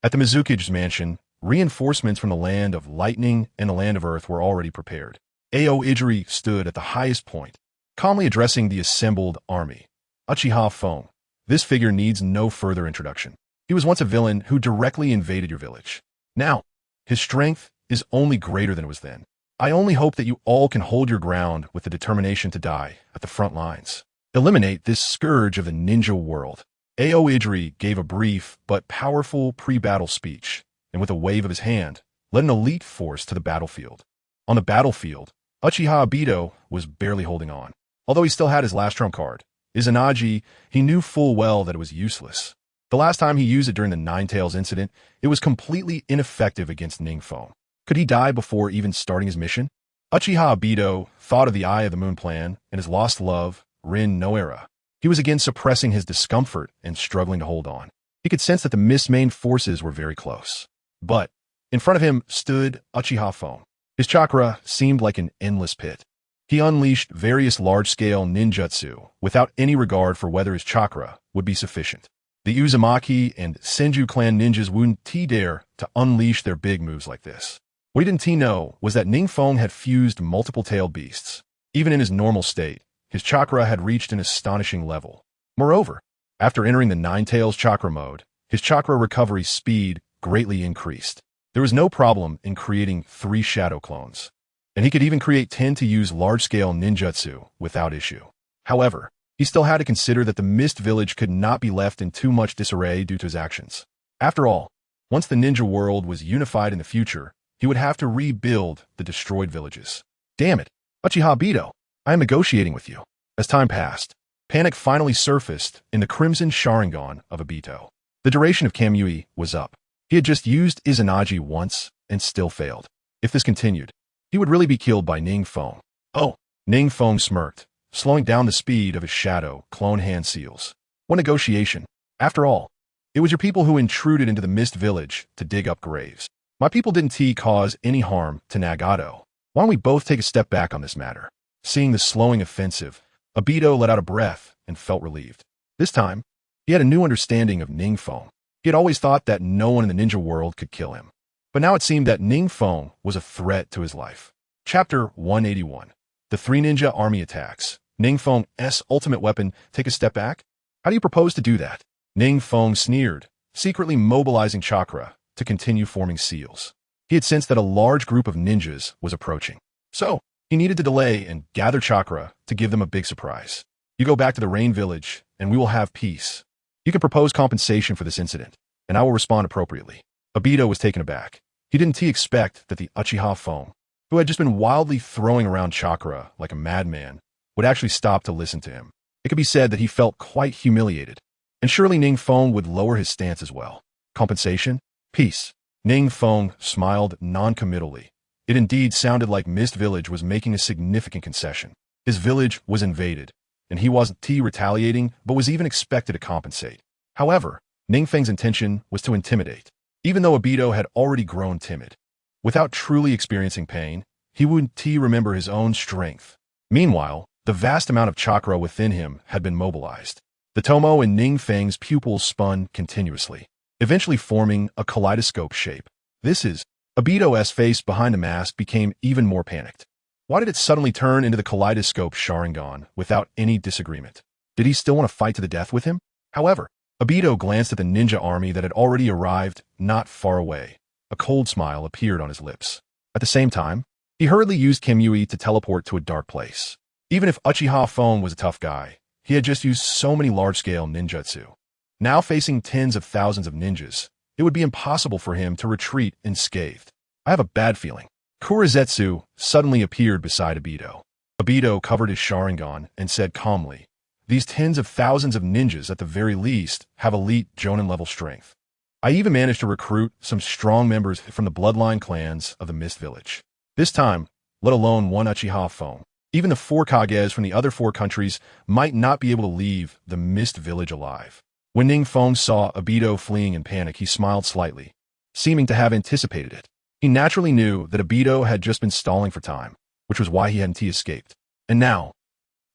At the Mizuki's mansion, reinforcements from the land of lightning and the land of earth were already prepared. Aoigiri stood at the highest point, calmly addressing the assembled army. Uchiha Feng. This figure needs no further introduction. He was once a villain who directly invaded your village. Now, his strength is only greater than it was then. I only hope that you all can hold your ground with the determination to die at the front lines. Eliminate this scourge of the ninja world. Aoigiri gave a brief but powerful pre-battle speech, and with a wave of his hand, led an elite force to the battlefield. On the battlefield, Uchiha Obito was barely holding on. Although he still had his last trump card, Izanagi, he knew full well that it was useless. The last time he used it during the Nine Tails incident, it was completely ineffective against NingFeng. Could he die before even starting his mission? Uchiha Obito thought of the Eye of the Moon plan and his lost love, Rin Noera. He was again suppressing his discomfort and struggling to hold on. He could sense that the mist-main forces were very close. But in front of him stood Uchiha Feng. His chakra seemed like an endless pit. He unleashed various large-scale ninjutsu without any regard for whether his chakra would be sufficient. The Uzumaki and Senju clan ninjas wouldn't dare to unleash their big moves like this. What he didn't know was that NingFeng had fused multiple-tailed beasts. Even in his normal state, his chakra had reached an astonishing level. Moreover, after entering the Nine Tails chakra mode, his chakra recovery speed greatly increased. There was no problem in creating 3 shadow clones, and he could even create 10 to use large-scale ninjutsu without issue. However, he still had to consider that the Mist Village could not be left in too much disarray due to his actions. After all, once the ninja world was unified in the future, he would have to rebuild the destroyed villages. Damn it, Uchiha Obito, I am negotiating with you. As time passed, panic finally surfaced in the Crimson Sharingan of Obito. The duration of Kemui was up. He had just used Izanagi once and still failed. If this continued, he would really be killed by NingFeng. Oh, NingFeng smirked, slowing down the speed of his shadow clone hand seals. What negotiation? After all, it was your people who intruded into the Mist Village to dig up graves. My people didn't cause any harm to Nagato. Why don't we both take a step back on this matter? Seeing the slowing offensive, Obito let out a breath and felt relieved. This time, he had a new understanding of NingFeng. He had always thought that no one in the ninja world could kill him. But now it seemed that NingFeng was a threat to his life. Chapter 181. The Three Ninja Army Attacks. NingFeng's ultimate weapon, take a step back? How do you propose to do that? NingFeng sneered, secretly mobilizing chakra to continue forming seals. He had sensed that a large group of ninjas was approaching. So, he needed to delay and gather chakra to give them a big surprise. You go back to the Rain Village, and we will have peace. You can propose compensation for this incident, and I will respond appropriately. Obito was taken aback. He didn't expect that the Uchiha Feng, who had just been wildly throwing around chakra like a madman, would actually stop to listen to him. It could be said that he felt quite humiliated, and surely NingFeng would lower his stance as well. Compensation? Peace. NingFeng smiled non-committally. It indeed sounded like Mist Village was making a significant concession. His village was invaded, and he wasn't retaliating, but was even expected to compensate. However, NingFeng's intention was to intimidate. Even though Obito had already grown timid, without truly experiencing pain, he wouldn't remember his own strength. Meanwhile, the vast amount of chakra within him had been mobilized. The Tomo in NingFeng's pupils spun continuously, eventually forming a kaleidoscope shape. Obito's face behind the mask became even more panicked. Why did it suddenly turn into the kaleidoscope Sharingan without any disagreement? Did he still want to fight to the death with him? However, Obito glanced at the ninja army that had already arrived not far away. A cold smile appeared on his lips. At the same time, he hurriedly used Kimui to teleport to a dark place. Even if Uchiha Feng was a tough guy, he had just used so many large-scale ninjutsu. Now facing tens of thousands of ninjas, it would be impossible for him to retreat unscathed. I have a bad feeling. Kurizetsu suddenly appeared beside Obito. Obito covered his Sharingan and said calmly, "These tens of thousands of ninjas at the very least have elite Jonin-level strength. I even managed to recruit some strong members from the bloodline clans of the Mist Village. This time, let alone one Uchiha Feng. Even the 4 Kages from the other 4 countries might not be able to leave the Mist Village alive." When NingFeng saw Obito fleeing in panic, he smiled slightly, seeming to have anticipated it. He naturally knew that Obito had just been stalling for time, which was why he hadn't escaped. And now,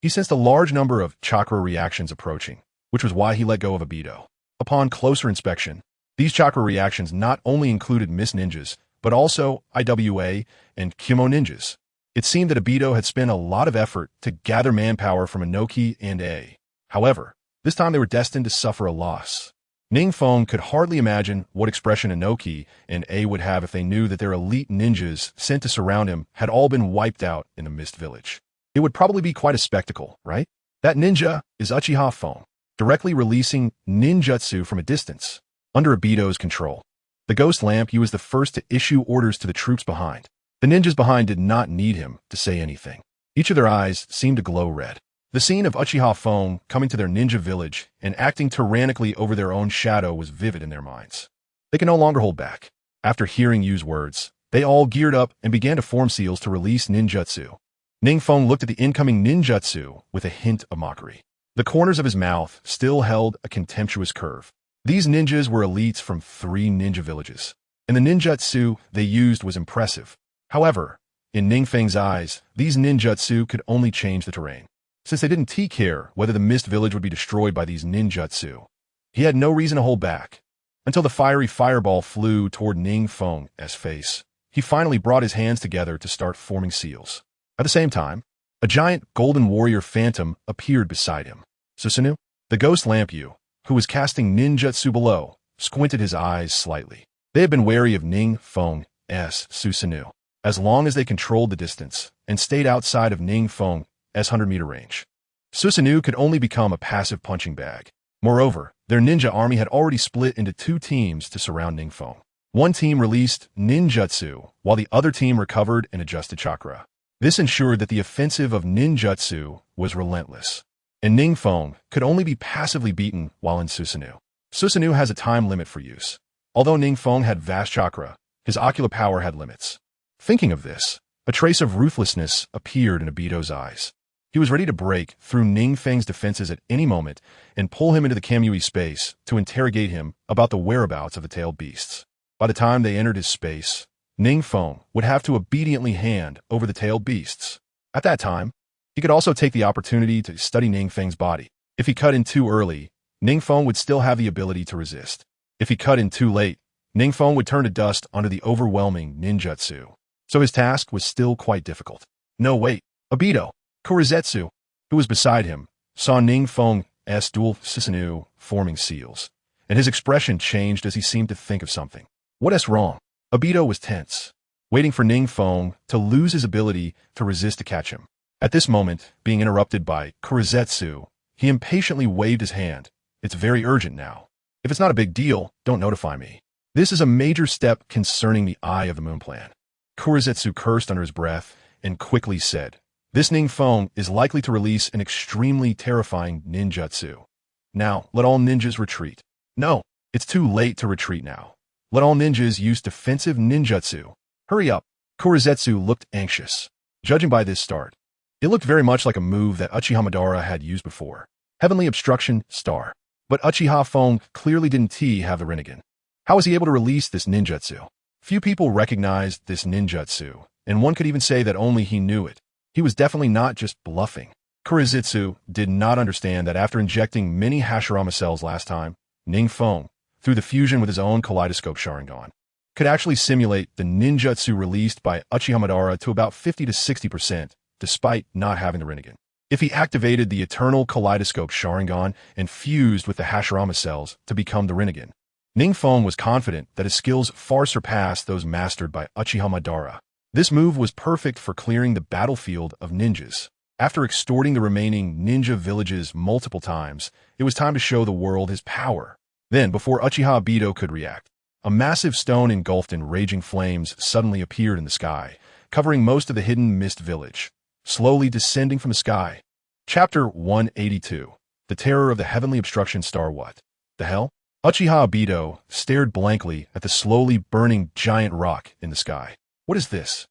he sensed a large number of chakra reactions approaching, which was why he let go of Obito. Upon closer inspection, these chakra reactions not only included Mist Ninjas, but also IWA and Kimo Ninjas. It seemed that Obito had spent a lot of effort to gather manpower from Inoki and A. However, this time they were destined to suffer a loss. NingFeng could hardly imagine what expression Inoki and A would have if they knew that their elite ninjas sent to surround him had all been wiped out in the Mist Village. It would probably be quite a spectacle, right? That ninja is Uchiha Feng, directly releasing ninjutsu from a distance, under Obito's control. The ghost lamp was the first to issue orders to the troops behind. The ninjas behind did not need him to say anything. Each of their eyes seemed to glow red. The scene of Uchiha Feng coming to their ninja village and acting tyrannically over their own shadow was vivid in their minds. They could no longer hold back. After hearing Yu's words, they all geared up and began to form seals to release ninjutsu. NingFeng looked at the incoming ninjutsu with a hint of mockery. The corners of his mouth still held a contemptuous curve. These ninjas were elites from 3 ninja villages, and the ninjutsu they used was impressive. However, in NingFeng's eyes, these ninjutsu could only change the terrain. Since they didn't care whether the Mist Village would be destroyed by these ninjutsu, he had no reason to hold back. Until the fiery fireball flew toward NingFeng's face, he finally brought his hands together to start forming seals. At the same time, a giant golden warrior phantom appeared beside him. Susanoo, the ghost lamp who was casting ninjutsu below, squinted his eyes slightly. They had been wary of NingFeng's Susanoo, as long as they controlled the distance and stayed outside of NingFeng's 100-meter range. Susanoo could only become a passive punching bag. Moreover, their ninja army had already split into 2 teams to surround NingFeng. One team released ninjutsu, while the other team recovered and adjusted chakra. This ensured that the offensive of ninjutsu was relentless, and NingFeng could only be passively beaten while in Susanoo. Susanoo has a time limit for use. Although NingFeng had vast chakra, his ocular power had limits. Thinking of this, a trace of ruthlessness appeared in Obito's eyes. He was ready to break through NingFeng's defenses at any moment and pull him into the Kamui space to interrogate him about the whereabouts of the tailed beasts. By the time they entered his space, NingFeng would have to obediently hand over the tailed beasts. At that time, he could also take the opportunity to study NingFeng's body. If he cut in too early, NingFeng would still have the ability to resist. If he cut in too late, NingFeng would turn to dust under the overwhelming ninjutsu. So his task was still quite difficult. No, wait. Obito, Kurizetsu, who was beside him, saw NingFeng's dual Susanoo forming seals, and his expression changed as he seemed to think of something. What's wrong? Obito was tense, waiting for NingFeng to lose his ability to resist to catch him. At this moment, being interrupted by Kurizetsu, he impatiently waved his hand. It's very urgent now. If it's not a big deal, don't notify me. This is a major step concerning the Eye of the Moon plan. Kurizetsu cursed under his breath and quickly said, this NingFeng is likely to release an extremely terrifying ninjutsu. Now, let all ninjas retreat. No, it's too late to retreat now. Let all ninjas use defensive ninjutsu. Hurry up. Kurizetsu looked anxious. Judging by this start, it looked very much like a move that Uchiha Madara had used before. Heavenly Obstruction Star. But Uchiha Feng clearly didn't have the Rinnegan. How was he able to release this ninjutsu? Few people recognized this ninjutsu, and one could even say that only he knew it. He was definitely not just bluffing. Kurizetsu did not understand that after injecting many Hashirama cells last time, NingFeng, through the fusion with his own Kaleidoscope Sharingan, could actually simulate the ninjutsu released by Uchiha Madara to about 50 to 60%, despite not having the Rinnegan. If he activated the Eternal Kaleidoscope Sharingan and fused with the Hashirama cells to become the Rinnegan, NingFeng was confident that his skills far surpassed those mastered by Uchiha Madara. This move was perfect for clearing the battlefield of ninjas. After extorting the remaining ninja villages multiple times, it was time to show the world his power. Then, before Uchiha Obito could react, a massive stone engulfed in raging flames suddenly appeared in the sky, covering most of the hidden mist village, slowly descending from the sky. Chapter 182. The Terror of the Heavenly Obstruction Star. What the hell? Uchiha Obito stared blankly at the slowly burning giant rock in the sky. What is this?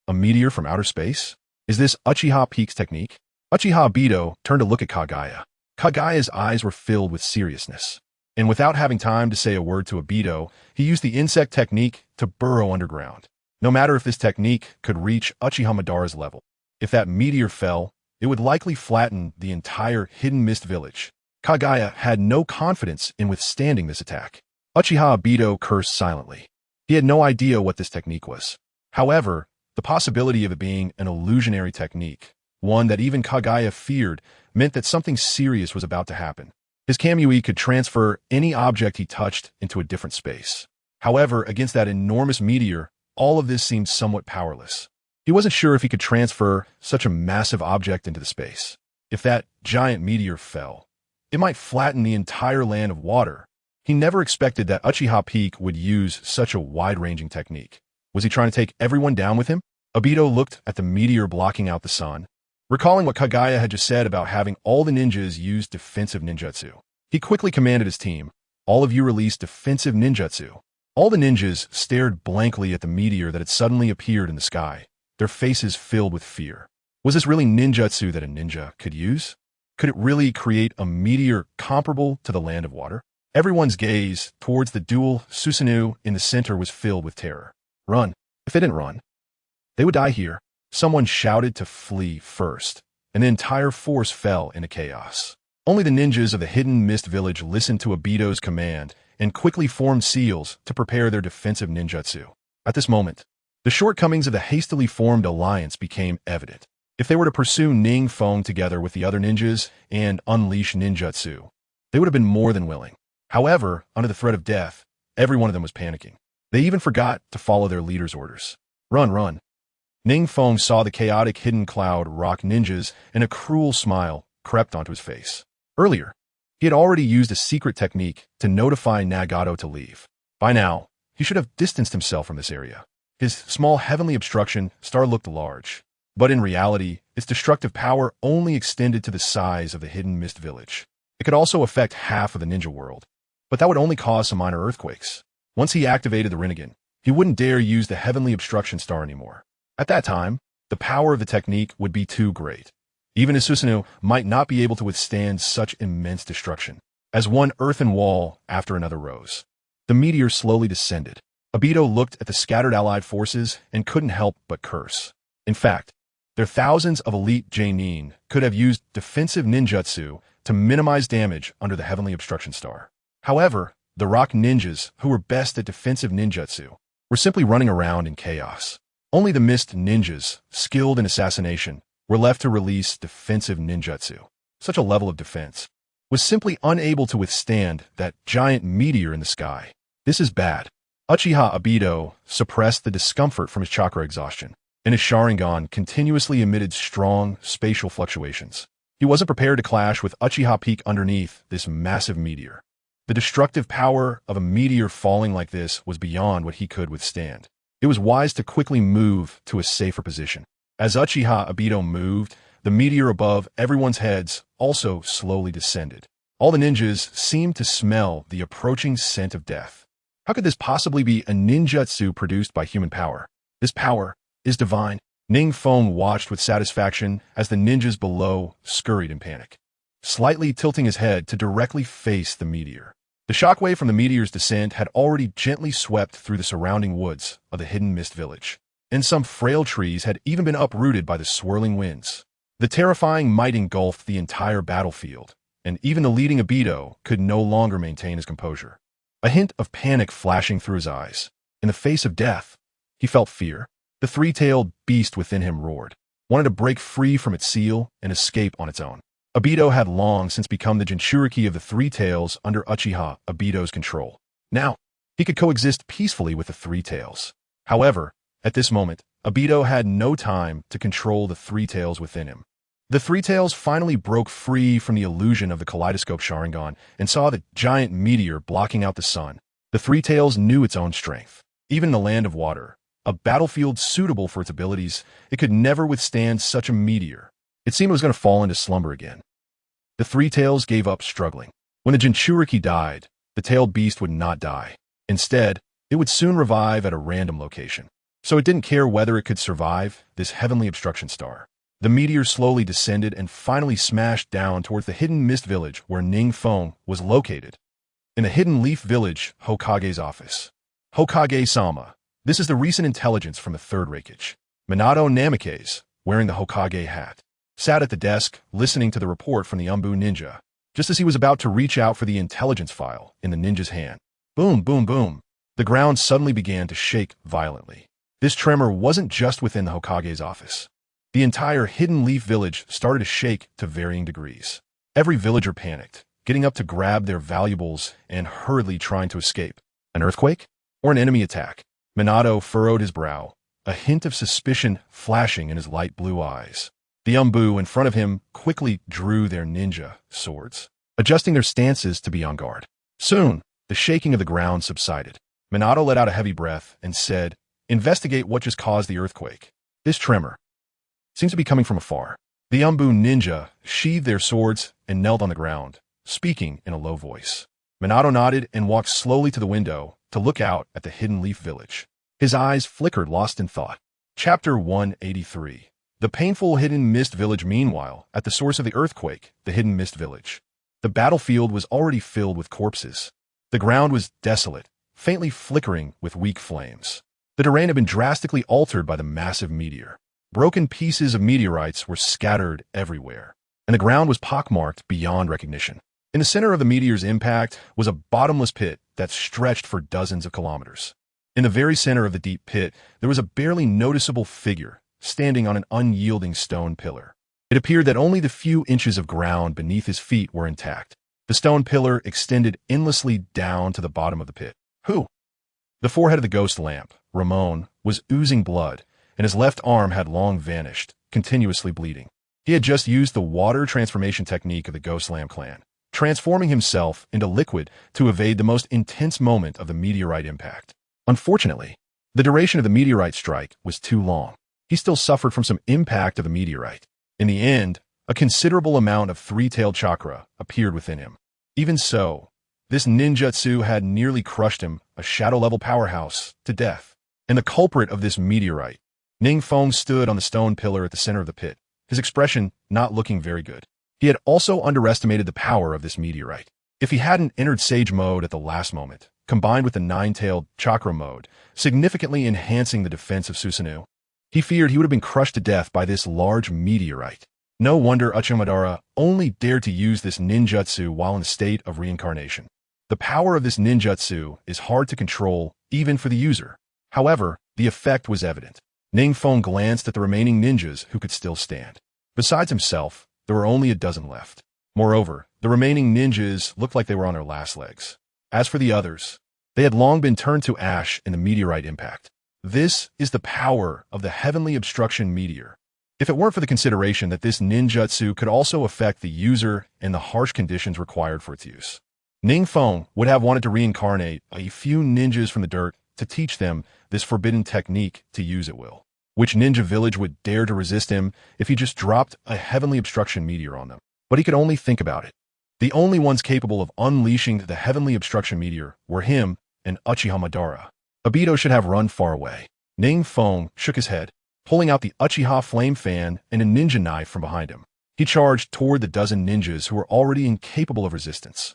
A meteor from outer space? Is this Uchiha Peak's technique? Uchiha Obito turned to look at Kagaya. Kagaya's eyes were filled with seriousness. And without having time to say a word to Obito, he used the insect technique to burrow underground. No matter if this technique could reach Uchiha Madara's level. If that meteor fell, it would likely flatten the entire hidden mist village. Kagaya had no confidence in withstanding this attack. Uchiha Obito cursed silently. He had no idea what this technique was. However, the possibility of it being an illusionary technique, one that even Kagaya feared, meant that something serious was about to happen. His Kamui could transfer any object he touched into a different space. However, against that enormous meteor, all of this seemed somewhat powerless. He wasn't sure if he could transfer such a massive object into the space. If that giant meteor fell, it might flatten the entire land of water. He never expected that Uchiha Peak would use such a wide-ranging technique. Was he trying to take everyone down with him? Obito looked at the meteor blocking out the sun, recalling what Kagaya had just said about having all the ninjas use defensive ninjutsu. He quickly commanded his team, all of you release defensive ninjutsu. All the ninjas stared blankly at the meteor that had suddenly appeared in the sky, their faces filled with fear. Was this really ninjutsu that a ninja could use? Could it really create a meteor comparable to the land of water? Everyone's gaze towards the dual Susanoo in the center was filled with terror. Run. If they didn't run, they would die here. Someone shouted to flee first, and the entire force fell into chaos. Only the ninjas of the hidden mist village listened to Obito's command and quickly formed seals to prepare their defensive ninjutsu. At this moment, the shortcomings of the hastily formed alliance became evident. If they were to pursue NingFeng together with the other ninjas and unleash ninjutsu, they would have been more than willing. However, under the threat of death, every one of them was panicking. They even forgot to follow their leader's orders. Run, run. NingFeng saw the chaotic hidden cloud rock ninjas, and a cruel smile crept onto his face. Earlier, he had already used a secret technique to notify Nagato to leave. By now, he should have distanced himself from this area. His small heavenly obstruction star looked large, but in reality, its destructive power only extended to the size of the hidden mist village. It could also affect half of the ninja world, but that would only cause some minor earthquakes. Once he activated the Rinnegan, he wouldn't dare use the heavenly obstruction star anymore. At that time, the power of the technique would be too great. Even a Susanoo might not be able to withstand such immense destruction. As one earthen wall after another rose, the meteor slowly descended. Obito looked at the scattered allied forces and couldn't help but curse. In fact, their thousands of elite Genin could have used defensive ninjutsu to minimize damage under the heavenly obstruction star. However, the rock ninjas, who were best at defensive ninjutsu, were simply running around in chaos. Only the mist ninjas, skilled in assassination, were left to release defensive ninjutsu. Such a level of defense was simply unable to withstand that giant meteor in the sky. This is bad. Uchiha Obito suppressed the discomfort from his chakra exhaustion, and his Sharingan continuously emitted strong spatial fluctuations. He wasn't prepared to clash with Uchiha Peak underneath this massive meteor. The destructive power of a meteor falling like this was beyond what he could withstand. It was wise to quickly move to a safer position. As Uchiha Obito moved, the meteor above everyone's heads also slowly descended. All the ninjas seemed to smell the approaching scent of death. How could this possibly be a ninjutsu produced by human power? This power is divine. NingFeng watched with satisfaction as the ninjas below scurried in panic, slightly tilting his head to directly face the meteor. The shockwave from the meteor's descent had already gently swept through the surrounding woods of the hidden mist village, and some frail trees had even been uprooted by the swirling winds. The terrifying might engulfed the entire battlefield, and even the leading Obito could no longer maintain his composure. A hint of panic flashing through his eyes. In the face of death, he felt fear. The three-tailed beast within him roared, wanted to break free from its seal and escape on its own. Obito had long since become the Jinchuriki of the Three Tails under Uchiha Obito's control. Now, he could coexist peacefully with the Three Tails. However, at this moment, Obito had no time to control the Three Tails within him. The Three Tails finally broke free from the illusion of the Kaleidoscope Sharingan and saw the giant meteor blocking out the sun. The Three Tails knew its own strength. Even in the land of water, a battlefield suitable for its abilities, it could never withstand such a meteor. It seemed it was going to fall into slumber again. The Three Tails gave up struggling. When the Jinchuriki died, the tailed beast would not die. Instead, it would soon revive at a random location. So it didn't care whether it could survive this heavenly obstruction star. The meteor slowly descended and finally smashed down towards the hidden mist village where NingFeng was located. In the hidden leaf village, Hokage's office. Hokage-sama, this is the recent intelligence from the third Reikage. Minato Namikaze, wearing the Hokage hat, sat at the desk listening to the report from the Umbu ninja, just as he was about to reach out for the intelligence file in the ninja's hand. Boom, boom, boom. The ground suddenly began to shake violently. This tremor wasn't just within the Hokage's office. The entire hidden leaf village started to shake to varying degrees. Every villager panicked, getting up to grab their valuables and hurriedly trying to escape. An earthquake? Or an enemy attack? Minato furrowed his brow, a hint of suspicion flashing in his light blue eyes. The Umbu in front of him quickly drew their ninja swords, adjusting their stances to be on guard. Soon, the shaking of the ground subsided. Minato let out a heavy breath and said, "Investigate what just caused the earthquake. This tremor seems to be coming from afar." The Umbu ninja sheathed their swords and knelt on the ground, speaking in a low voice. Minato nodded and walked slowly to the window to look out at the hidden leaf village. His eyes flickered, lost in thought. Chapter 183. The painful hidden mist village. Meanwhile, at the source of the earthquake, the hidden mist village, the battlefield was already filled with corpses. The ground was desolate, faintly flickering with weak flames. The terrain had been drastically altered by the massive meteor. Broken pieces of meteorites were scattered everywhere, and the ground was pockmarked beyond recognition. In the center of the meteor's impact was a bottomless pit that stretched for dozens of kilometers. In the very center of the deep pit, there was a barely noticeable figure standing on an unyielding stone pillar. It appeared that only the few inches of ground beneath his feet were intact. The stone pillar extended endlessly down to the bottom of the pit. Who? The forehead of the ghost lamp, Ramon, was oozing blood, and his left arm had long vanished, continuously bleeding. He had just used the water transformation technique of the Ghost Lamp clan, transforming himself into liquid to evade the most intense moment of the meteorite impact. Unfortunately, the duration of the meteorite strike was too long. He still suffered from some impact of the meteorite. In the end, a considerable amount of three-tailed chakra appeared within him. Even so, this ninjutsu had nearly crushed him, a shadow-level powerhouse, to death. And the culprit of this meteorite, NingFeng, stood on the stone pillar at the center of the pit, his expression not looking very good. He had also underestimated the power of this meteorite. If he hadn't entered Sage mode at the last moment, combined with the nine-tailed chakra mode, significantly enhancing the defense of Susanoo, he feared he would have been crushed to death by this large meteorite. No wonder Orochimaru only dared to use this ninjutsu while in a state of reincarnation. The power of this ninjutsu is hard to control, even for the user. However, the effect was evident. NingFeng glanced at the remaining ninjas who could still stand. Besides himself, there were only a dozen left. Moreover, the remaining ninjas looked like they were on their last legs. As for the others, they had long been turned to ash in the meteorite impact. This is the power of the heavenly obstruction meteor. If it weren't for the consideration that this ninjutsu could also affect the user and the harsh conditions required for its use, NingFeng would have wanted to reincarnate a few ninjas from the dirt to teach them this forbidden technique to use at will. Which ninja village would dare to resist him if he just dropped a heavenly obstruction meteor on them? But he could only think about it. The only ones capable of unleashing the heavenly obstruction meteor were him and Uchiha Madara. Obito should have run far away. NingFeng shook his head, pulling out the Uchiha flame fan and a ninja knife from behind him. He charged toward the dozen ninjas who were already incapable of resistance.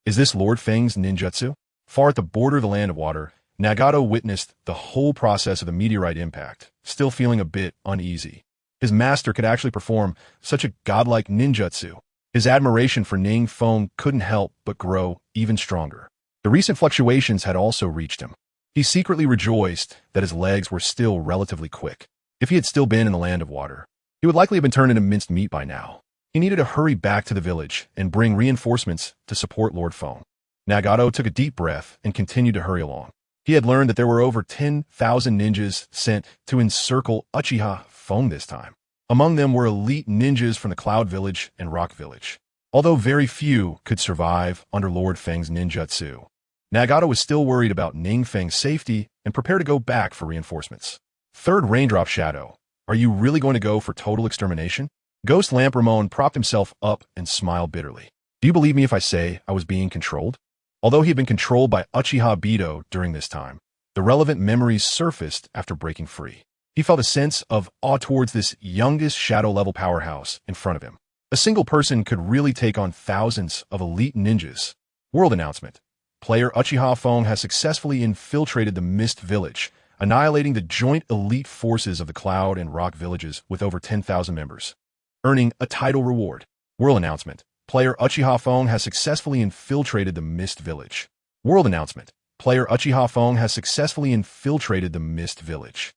Is this Lord Feng's ninjutsu? Far at the border of the land of water, Nagato witnessed the whole process of the meteorite impact, still feeling a bit uneasy. His master could actually perform such a godlike ninjutsu. His admiration for NingFeng couldn't help but grow even stronger. The recent fluctuations had also reached him. He secretly rejoiced that his legs were still relatively quick. If he had still been in the land of water, he would likely have been turned into minced meat by now. He needed to hurry back to the village and bring reinforcements to support Lord Feng. Nagato took a deep breath and continued to hurry along. He had learned that there were over 10,000 ninjas sent to encircle Uchiha Feng this time. Among them were elite ninjas from the Cloud Village and Rock Village. Although very few could survive under Lord Feng's ninjutsu, Nagato was still worried about NingFeng's safety and prepared to go back for reinforcements. Third Raindrop Shadow, are you really going to go for total extermination? Ghost Lamp Ramon propped himself up and smiled bitterly. Do you believe me if I say I was being controlled? Although he had been controlled by Uchiha Obito during this time, the relevant memories surfaced after breaking free. He felt a sense of awe towards this youngest shadow-level powerhouse in front of him. A single person could really take on thousands of elite ninjas. World announcement. Player Uchiha Feng has successfully infiltrated the Mist Village, annihilating the joint elite forces of the Cloud and Rock Villages with over 10,000 members, earning a title reward. World announcement. Player Uchiha Feng has successfully infiltrated the Mist Village. World announcement. Player Uchiha Feng has successfully infiltrated the Mist Village.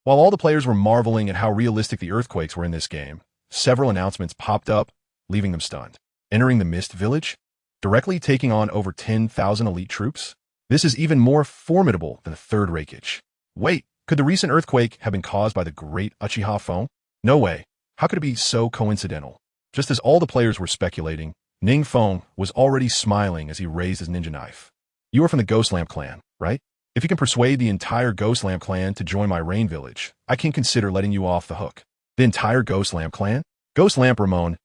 While all the players were marveling at how realistic the earthquakes were in this game, several announcements popped up, leaving them stunned. Entering the Mist Village? Directly taking on over 10,000 elite troops? This is even more formidable than the third Reikage. Wait, could the recent earthquake have been caused by the great Uchiha Feng? No way. How could it be so coincidental? Just as all the players were speculating, NingFeng was already smiling as he raised his ninja knife. You are from the Ghost Lamp clan, right? If you can persuade the entire Ghost Lamp clan to join my Rain Village, I can consider letting you off the hook. The entire Ghost Lamp clan? Ghost Lamp Ramon's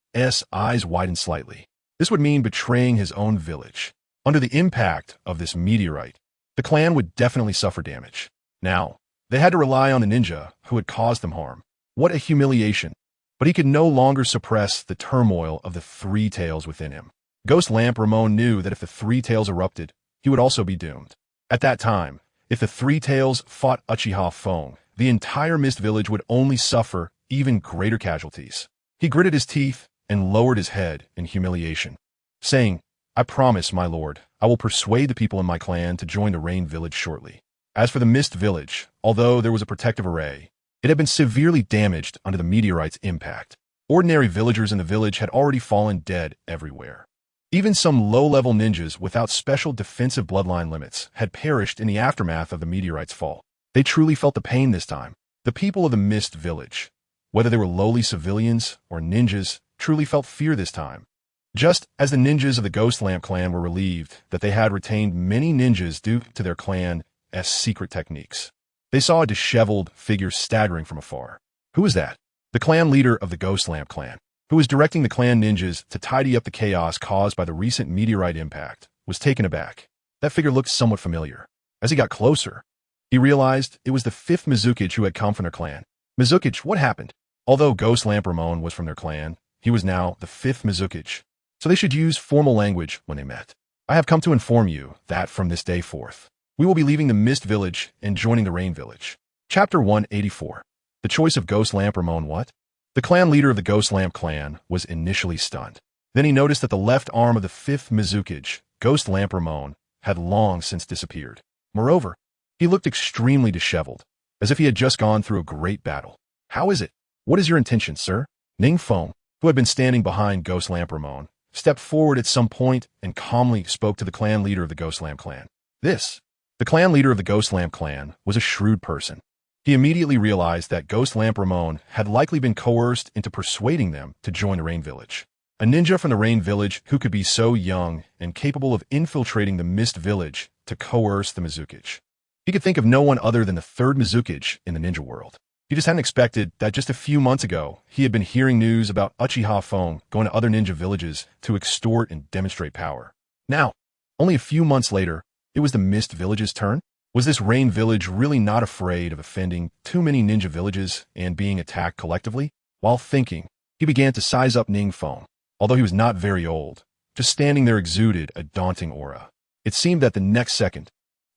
eyes widened slightly. This would mean betraying his own village. Under the impact of this meteorite, the clan would definitely suffer damage. Now, they had to rely on the ninja who had caused them harm. What a humiliation. But he could no longer suppress the turmoil of the three tails within him. Ghost Lamp Ramon knew that if the three tails erupted, he would also be doomed. At that time, if the three tails fought Uchiha Feng, the entire Mist Village would only suffer even greater casualties. He gritted his teeth and lowered his head in humiliation, saying, I promise, my lord, I will persuade the people in my clan to join the Rain Village shortly. As for the Mist Village, although there was a protective array, it had been severely damaged under the meteorite's impact. Ordinary villagers in the village had already fallen dead everywhere. Even some low-level ninjas without special defensive bloodline limits had perished in the aftermath of the meteorite's fall. They truly felt the pain this time. The people of the Mist Village, whether they were lowly civilians or ninjas, truly felt fear this time. Just as the ninjas of the Ghost Lamp clan were relieved that they had retained many ninjas due to their clan's secret techniques. They saw a disheveled figure staggering from afar. Who was that? The clan leader of the Ghost Lamp clan, who was directing the clan ninjas to tidy up the chaos caused by the recent meteorite impact, was taken aback. That figure looked somewhat familiar. As he got closer, he realized it was the fifth Mizukage who had come from their clan. Mizukage, what happened? Although Ghost Lamp Ramon was from their clan, he was now the 5th Mizukage, so they should use formal language when they met. I have come to inform you that from this day forth, we will be leaving the Mist Village and joining the Rain Village. Chapter 184. The choice of Ghost Lamp Ramon. What? The clan leader of the Ghost Lamp clan was initially stunned. Then he noticed that the left arm of the 5th Mizukage, Ghost Lamp Ramon, had long since disappeared. Moreover, he looked extremely disheveled, as if he had just gone through a great battle. How is it? What is your intention, sir? NingFeng, who had been standing behind Ghost Lamp Ramon, stepped forward at some point and calmly spoke to the clan leader of the Ghost Lamp clan. The clan leader of the Ghost Lamp clan was a shrewd person. He immediately realized that Ghost Lamp Ramon had likely been coerced into persuading them to join the Rain Village. A ninja from the Rain Village who could be so young and capable of infiltrating the Mist Village to coerce the Mizukage. He could think of no one other than the 3rd Mizukage in the ninja world. He just hadn't expected that just a few months ago, he had been hearing news about Uchiha Feng going to other ninja villages to extort and demonstrate power. Now, only a few months later, it was the Mist Village's turn? Was this Rain Village really not afraid of offending too many ninja villages and being attacked collectively? While thinking, he began to size up NingFeng. Although he was not very old, just standing there exuded a daunting aura. It seemed that the next second,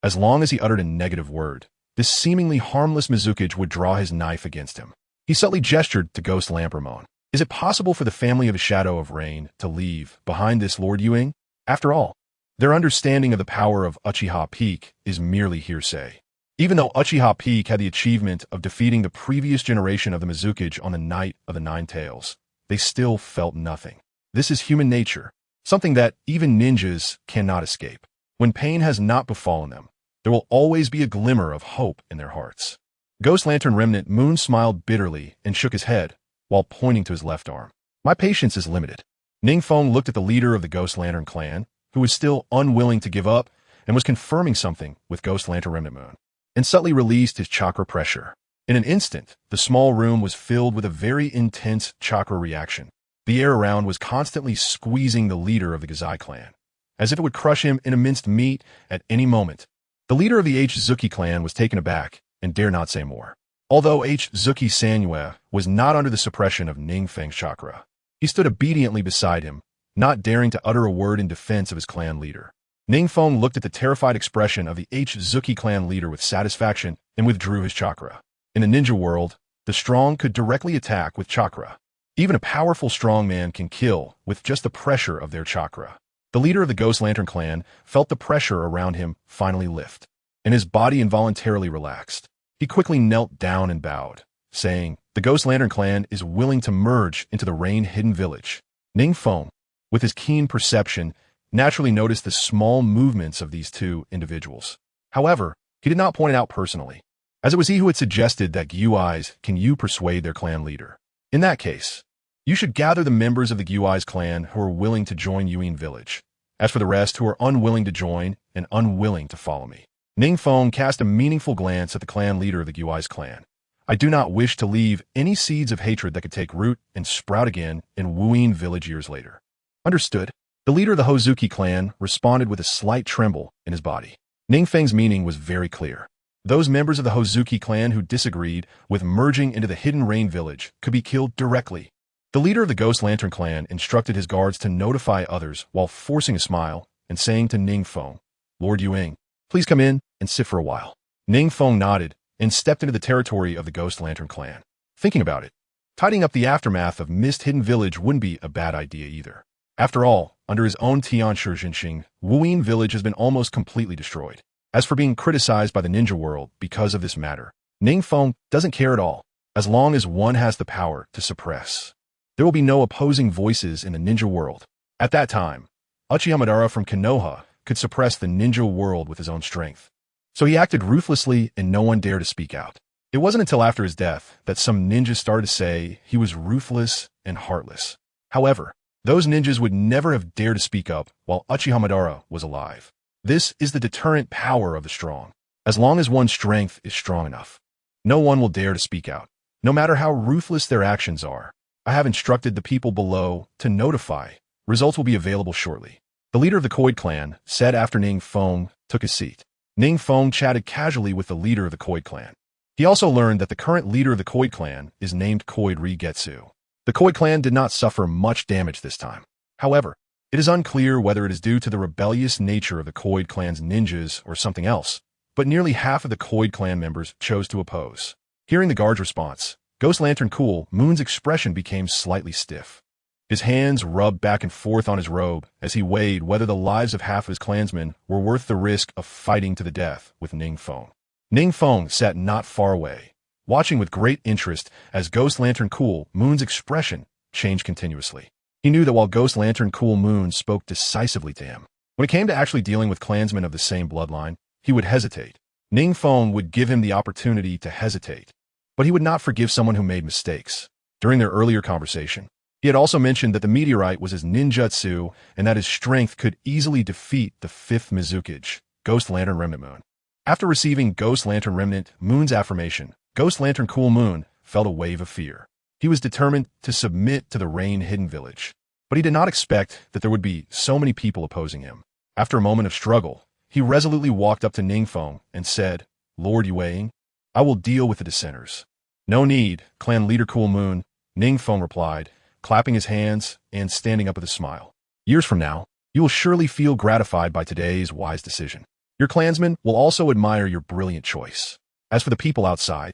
as long as he uttered a negative word, this seemingly harmless Mizukage would draw his knife against him. He subtly gestured to Ghost Lamp Ramon. Is it possible for the family of a Shadow of Rain to leave behind this Lord Yuing? After all, their understanding of the power of Uchiha Peak is merely hearsay. Even though Uchiha Peak had the achievement of defeating the previous generation of the Mizukage on the Night of the Nine Tails, they still felt nothing. This is human nature, something that even ninjas cannot escape. When pain has not befallen them, there will always be a glimmer of hope in their hearts. Ghost Lantern Remnant Moon smiled bitterly and shook his head while pointing to his left arm. My patience is limited. NingFeng looked at the leader of the Ghost Lantern clan, who was still unwilling to give up and was confirming something with Ghost Lantern Remnant Moon, and subtly released his chakra pressure. In an instant, the small room was filled with a very intense chakra reaction. The air around was constantly squeezing the leader of the Gazai clan, as if it would crush him into minced meat at any moment. The leader of the H-Zuki clan was taken aback and dare not say more. Although H-Zuki Sanyue was not under the suppression of NingFeng's chakra, he stood obediently beside him, not daring to utter a word in defense of his clan leader. NingFeng looked at the terrified expression of the H-Zuki clan leader with satisfaction and withdrew his chakra. In the ninja world, the strong could directly attack with chakra. Even a powerful strong man can kill with just the pressure of their chakra. The leader of the Ghost Lantern clan felt the pressure around him finally lift, and his body involuntarily relaxed. He quickly knelt down and bowed, saying, the Ghost Lantern clan is willing to merge into the Rain Hidden Village. NingFeng, with his keen perception, naturally noticed the small movements of these two individuals. However, he did not point it out personally, as it was he who had suggested that Gyui's can you persuade their clan leader. In that case, you should gather the members of the Gyui's clan who are willing to join Yuin Village. As for the rest who are unwilling to join and unwilling to follow me. NingFeng cast a meaningful glance at the clan leader of the Gyui's clan. I do not wish to leave any seeds of hatred that could take root and sprout again in Wuyin Village years later. Understood. The leader of the Hozuki clan responded with a slight tremble in his body. NingFeng's meaning was very clear. Those members of the Hozuki clan who disagreed with merging into the Hidden Rain Village could be killed directly. The leader of the Ghost Lantern clan instructed his guards to notify others while forcing a smile and saying to NingFeng, Lord Yuing, please come in and sit for a while. NingFeng nodded and stepped into the territory of the Ghost Lantern clan. Thinking about it, tidying up the aftermath of Mist Hidden Village wouldn't be a bad idea either. After all, under his own Tian Shijinxing, Wuyin Village has been almost completely destroyed. As for being criticized by the ninja world because of this matter, NingFeng doesn't care at all, as long as one has the power to suppress. There will be no opposing voices in the ninja world. At that time, Uchiha Madara from Konoha could suppress the ninja world with his own strength. So he acted ruthlessly and no one dared to speak out. It wasn't until after his death that some ninjas started to say he was ruthless and heartless. However, those ninjas would never have dared to speak up while Uchiha Madara was alive. This is the deterrent power of the strong. As long as one's strength is strong enough, no one will dare to speak out, no matter how ruthless their actions are. I have instructed the people below to notify. Results will be available shortly. The leader of the Koid clan said after NingFeng took his seat. NingFeng chatted casually with the leader of the Koid clan. He also learned that the current leader of the Koid clan is named Koid Rigetsu. The Koid clan did not suffer much damage this time. However, it is unclear whether it is due to the rebellious nature of the Koid clan's ninjas or something else, but nearly half of the Koid clan members chose to oppose. Hearing the guard's response, Ghost Lantern Cool Moon's expression became slightly stiff. His hands rubbed back and forth on his robe as he weighed whether the lives of half of his clansmen were worth the risk of fighting to the death with NingFeng. NingFeng sat not far away, watching with great interest as Ghost Lantern Cool Moon's expression changed continuously. He knew that while Ghost Lantern Cool Moon spoke decisively to him, when it came to actually dealing with clansmen of the same bloodline, he would hesitate. NingFeng would give him the opportunity to hesitate, but he would not forgive someone who made mistakes. During their earlier conversation, he had also mentioned that the meteorite was his ninjutsu and that his strength could easily defeat the fifth Mizukage, Ghost Lantern Remnant Moon. After receiving Ghost Lantern Remnant Moon's affirmation, Ghost Lantern Cool Moon felt a wave of fear. He was determined to submit to the Rain Hidden Village, but he did not expect that there would be so many people opposing him. After a moment of struggle, he resolutely walked up to NingFeng and said, "Lord Yueying, I will deal with the dissenters." "No need, Clan Leader Cool Moon," NingFeng replied, clapping his hands and standing up with a smile. "Years from now, you will surely feel gratified by today's wise decision. Your clansmen will also admire your brilliant choice. As for the people outside,"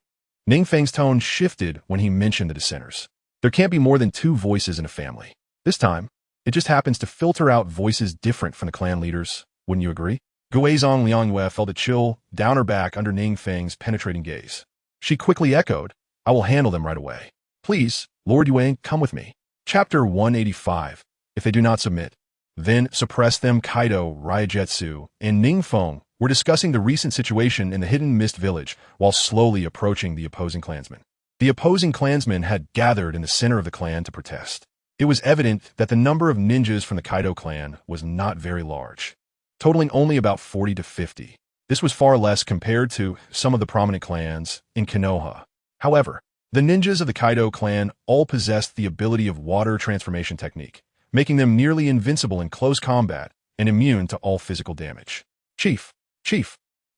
NingFeng's tone shifted when he mentioned the dissenters. "There can't be more than two voices in a family. This time, it just happens to filter out voices different from the clan leaders. Wouldn't you agree?" Guizhong Liangyue felt a chill down her back under NingFeng's penetrating gaze. She quickly echoed, "I will handle them right away. Please, Lord Yueying, come with me." Chapter 185. If they do not submit, then suppress them. Kaido, Raijetsu, and NingFeng were discussing the recent situation in the Hidden Mist Village while slowly approaching the opposing clansmen. The opposing clansmen had gathered in the center of the clan to protest. It was evident that the number of ninjas from the Kaido clan was not very large, totaling only about 40 to 50. This was far less compared to some of the prominent clans in Konoha. However, the ninjas of the Kaido clan all possessed the ability of water transformation technique, making them nearly invincible in close combat and immune to all physical damage. Chief!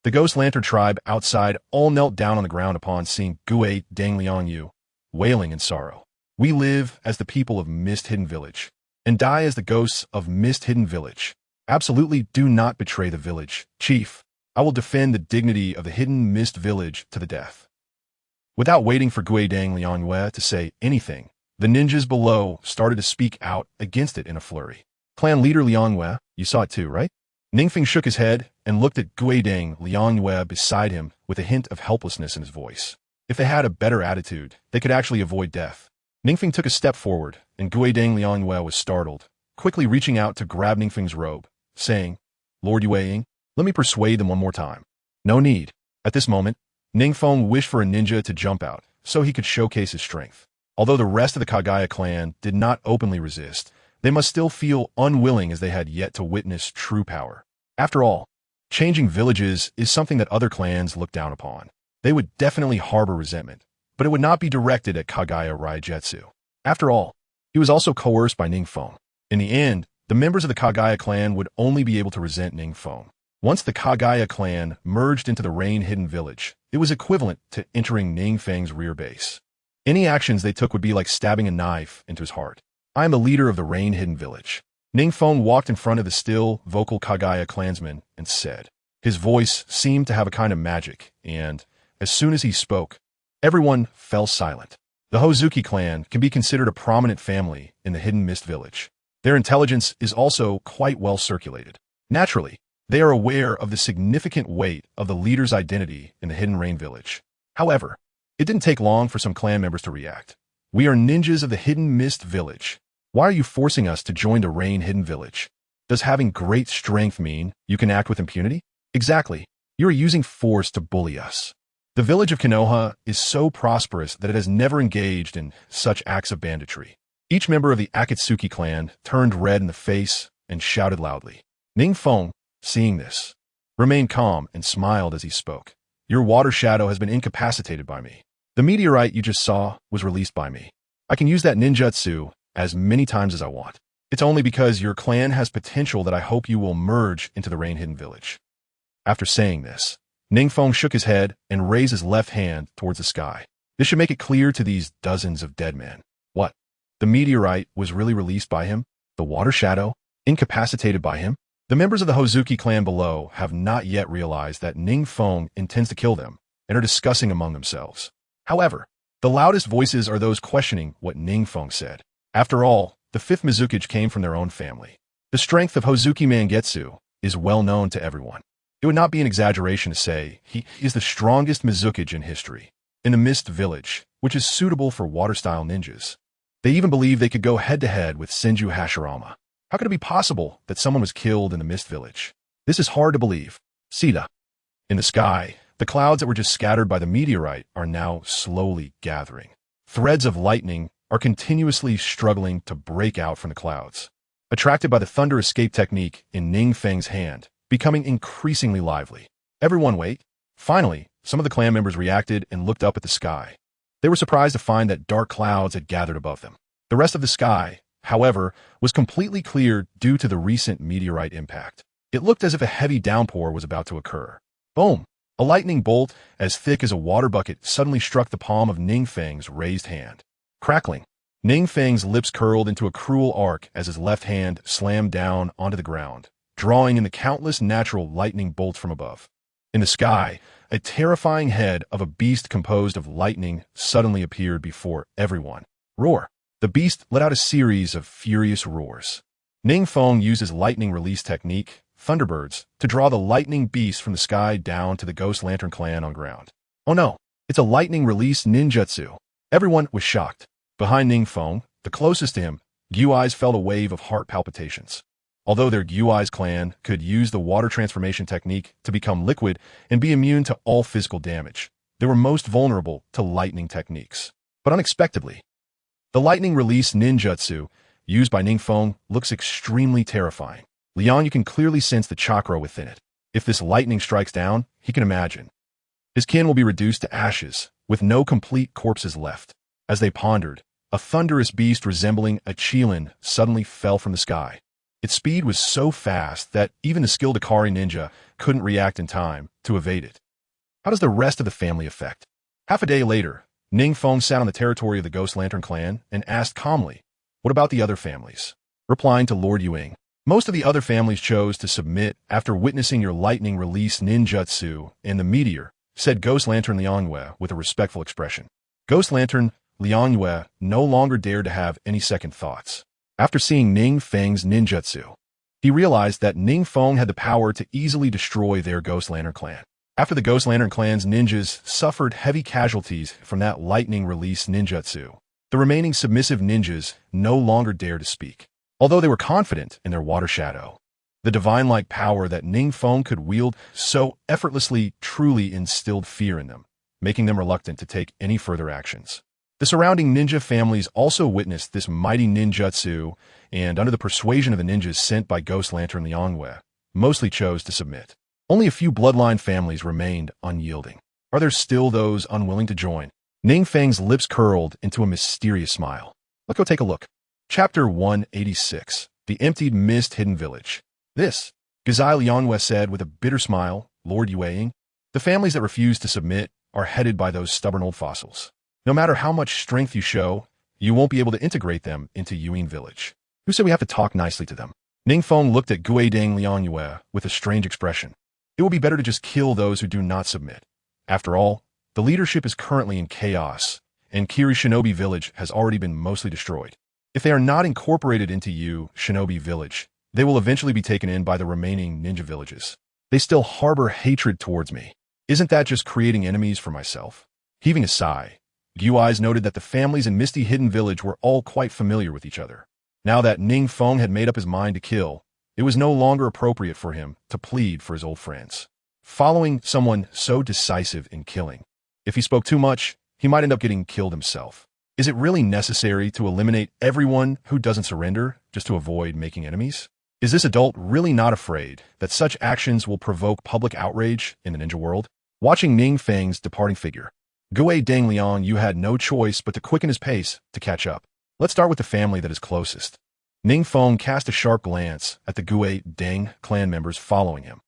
The Ghost Lantern tribe outside all knelt down on the ground upon seeing Guei Dangliangyu, wailing in sorrow. "We live as the people of Mist Hidden Village, and die as the ghosts of Mist Hidden Village. Absolutely do not betray the village, Chief. I will defend the dignity of the Hidden Mist Village to the death." Without waiting for Guidang Liangyue to say anything, the ninjas below started to speak out against it in a flurry. "Clan leader Liangyue, you saw it too, right?" NingFeng shook his head and looked at Guidang Liangyue beside him with a hint of helplessness in his voice. If they had a better attitude, they could actually avoid death. NingFeng took a step forward, and Guidang Liangyue was startled, quickly reaching out to grab NingFeng's robe, saying, "Lord Yueying, let me persuade them one more time." "No need." At this moment, NingFeng wished for a ninja to jump out, so he could showcase his strength. Although the rest of the Kagaya clan did not openly resist, they must still feel unwilling as they had yet to witness true power. After all, changing villages is something that other clans look down upon. They would definitely harbor resentment, but it would not be directed at Kagaya Raijetsu. After all, he was also coerced by NingFeng. In the end, the members of the Kagaya clan would only be able to resent NingFeng. Once the Kagaya clan merged into the Rain Hidden Village, it was equivalent to entering NingFeng's rear base. Any actions they took would be like stabbing a knife into his heart. "I am the leader of the Rain Hidden Village." NingFeng walked in front of the still, vocal Kagaya clansman and said. His voice seemed to have a kind of magic, and, as soon as he spoke, everyone fell silent. The Hozuki clan can be considered a prominent family in the Hidden Mist Village. Their intelligence is also quite well circulated. Naturally, they are aware of the significant weight of the leader's identity in the Hidden Rain Village. However, it didn't take long for some clan members to react. "We are ninjas of the Hidden Mist Village. Why are you forcing us to join the Rain Hidden Village? Does having great strength mean you can act with impunity?" "Exactly. You are using force to bully us." The village of Konoha is so prosperous that it has never engaged in such acts of banditry. Each member of the Akatsuki clan turned red in the face and shouted loudly. NingFeng, seeing this, remained calm and smiled as he spoke. "Your water shadow has been incapacitated by me. The meteorite you just saw was released by me. I can use that ninjutsu as many times as I want. It's only because your clan has potential that I hope you will merge into the Rain Hidden Village." After saying this, NingFeng shook his head and raised his left hand towards the sky. This should make it clear to these dozens of dead men. What? The meteorite was really released by him? The water shadow? Incapacitated by him? The members of the Hozuki clan below have not yet realized that NingFeng intends to kill them and are discussing among themselves. However, the loudest voices are those questioning what NingFeng said. After all, the fifth Mizukage came from their own family. The strength of Hozuki Mangetsu is well known to everyone. It would not be an exaggeration to say he is the strongest Mizukage in history. In the Mist Village, which is suitable for water-style ninjas. They even believe they could go head-to-head with Senju Hashirama. How could it be possible that someone was killed in the Mist Village? This is hard to believe. Sita. In the sky, the clouds that were just scattered by the meteorite are now slowly gathering. Threads of lightning are continuously struggling to break out from the clouds. Attracted by the thunder escape technique in NingFeng's hand, becoming increasingly lively. Everyone wait. Finally, some of the clan members reacted and looked up at the sky. They were surprised to find that dark clouds had gathered above them. The rest of the sky, however, was completely clear due to the recent meteorite impact. It looked as if a heavy downpour was about to occur. Boom! A lightning bolt as thick as a water bucket suddenly struck the palm of NingFeng's raised hand. Crackling. NingFeng's lips curled into a cruel arc as his left hand slammed down onto the ground, drawing in the countless natural lightning bolts from above. In the sky, a terrifying head of a beast composed of lightning suddenly appeared before everyone. Roar! The beast let out a series of furious roars. NingFeng used his lightning release technique, Thunderbirds, to draw the lightning beast from the sky down to the Ghost Lantern clan on ground. Oh no, it's a lightning release ninjutsu. Everyone was shocked. Behind NingFeng, the closest to him, Gyuai's felt a wave of heart palpitations. Although their Gyuai's clan could use the water transformation technique to become liquid and be immune to all physical damage, they were most vulnerable to lightning techniques. But unexpectedly, the lightning release ninjutsu used by NingFeng looks extremely terrifying. Liang, you can clearly sense the chakra within it. If this lightning strikes down, he can imagine. His kin will be reduced to ashes, with no complete corpses left. As they pondered, a thunderous beast resembling a Qilin suddenly fell from the sky. Its speed was so fast that even the skilled Ikari ninja couldn't react in time to evade it. How does the rest of the family affect? Half a day later, NingFeng sat on the territory of the Ghost Lantern clan and asked calmly, "What about the other families?" Replying to Lord Yuing, "Most of the other families chose to submit after witnessing your lightning release ninjutsu and the meteor," said Ghost Lantern Liangyue with a respectful expression. Ghost Lantern Liangyue no longer dared to have any second thoughts. After seeing NingFeng's ninjutsu, he realized that NingFeng had the power to easily destroy their Ghost Lantern clan. After the Ghost Lantern clan's ninjas suffered heavy casualties from that lightning release ninjutsu, the remaining submissive ninjas no longer dared to speak. Although they were confident in their water shadow, the divine-like power that NingFeng could wield so effortlessly truly instilled fear in them, making them reluctant to take any further actions. The surrounding ninja families also witnessed this mighty ninjutsu and, under the persuasion of the ninjas sent by Ghost Lantern Liangyue, mostly chose to submit. Only a few bloodline families remained unyielding. Are there still those unwilling to join? NingFeng's lips curled into a mysterious smile. Let's go take a look. Chapter 186, The Emptied Mist Hidden Village. This, Gazai Liangyue said with a bitter smile, Lord Yueying, the families that refuse to submit are headed by those stubborn old fossils. No matter how much strength you show, you won't be able to integrate them into Yuin Village. Who said we have to talk nicely to them? NingFeng looked at Guidang Liangyue with a strange expression. It will be better to just kill those who do not submit. After all, the leadership is currently in chaos, and Kiri Shinobi Village has already been mostly destroyed. If they are not incorporated into Yu Shinobi Village, they will eventually be taken in by the remaining ninja villages. They still harbor hatred towards me. Isn't that just creating enemies for myself? Heaving a sigh, Gyuai's noted that the families in Misty Hidden Village were all quite familiar with each other. Now that NingFeng had made up his mind to kill, it was no longer appropriate for him to plead for his old friends. Following someone so decisive in killing, if he spoke too much, he might end up getting killed himself. Is it really necessary to eliminate everyone who doesn't surrender just to avoid making enemies? Is this adult really not afraid that such actions will provoke public outrage in the ninja world? Watching NingFeng's departing figure, Gue Dangliang, you had no choice but to quicken his pace to catch up. Let's start with the family that is closest. NingFeng cast a sharp glance at the Gue Deng clan members following him.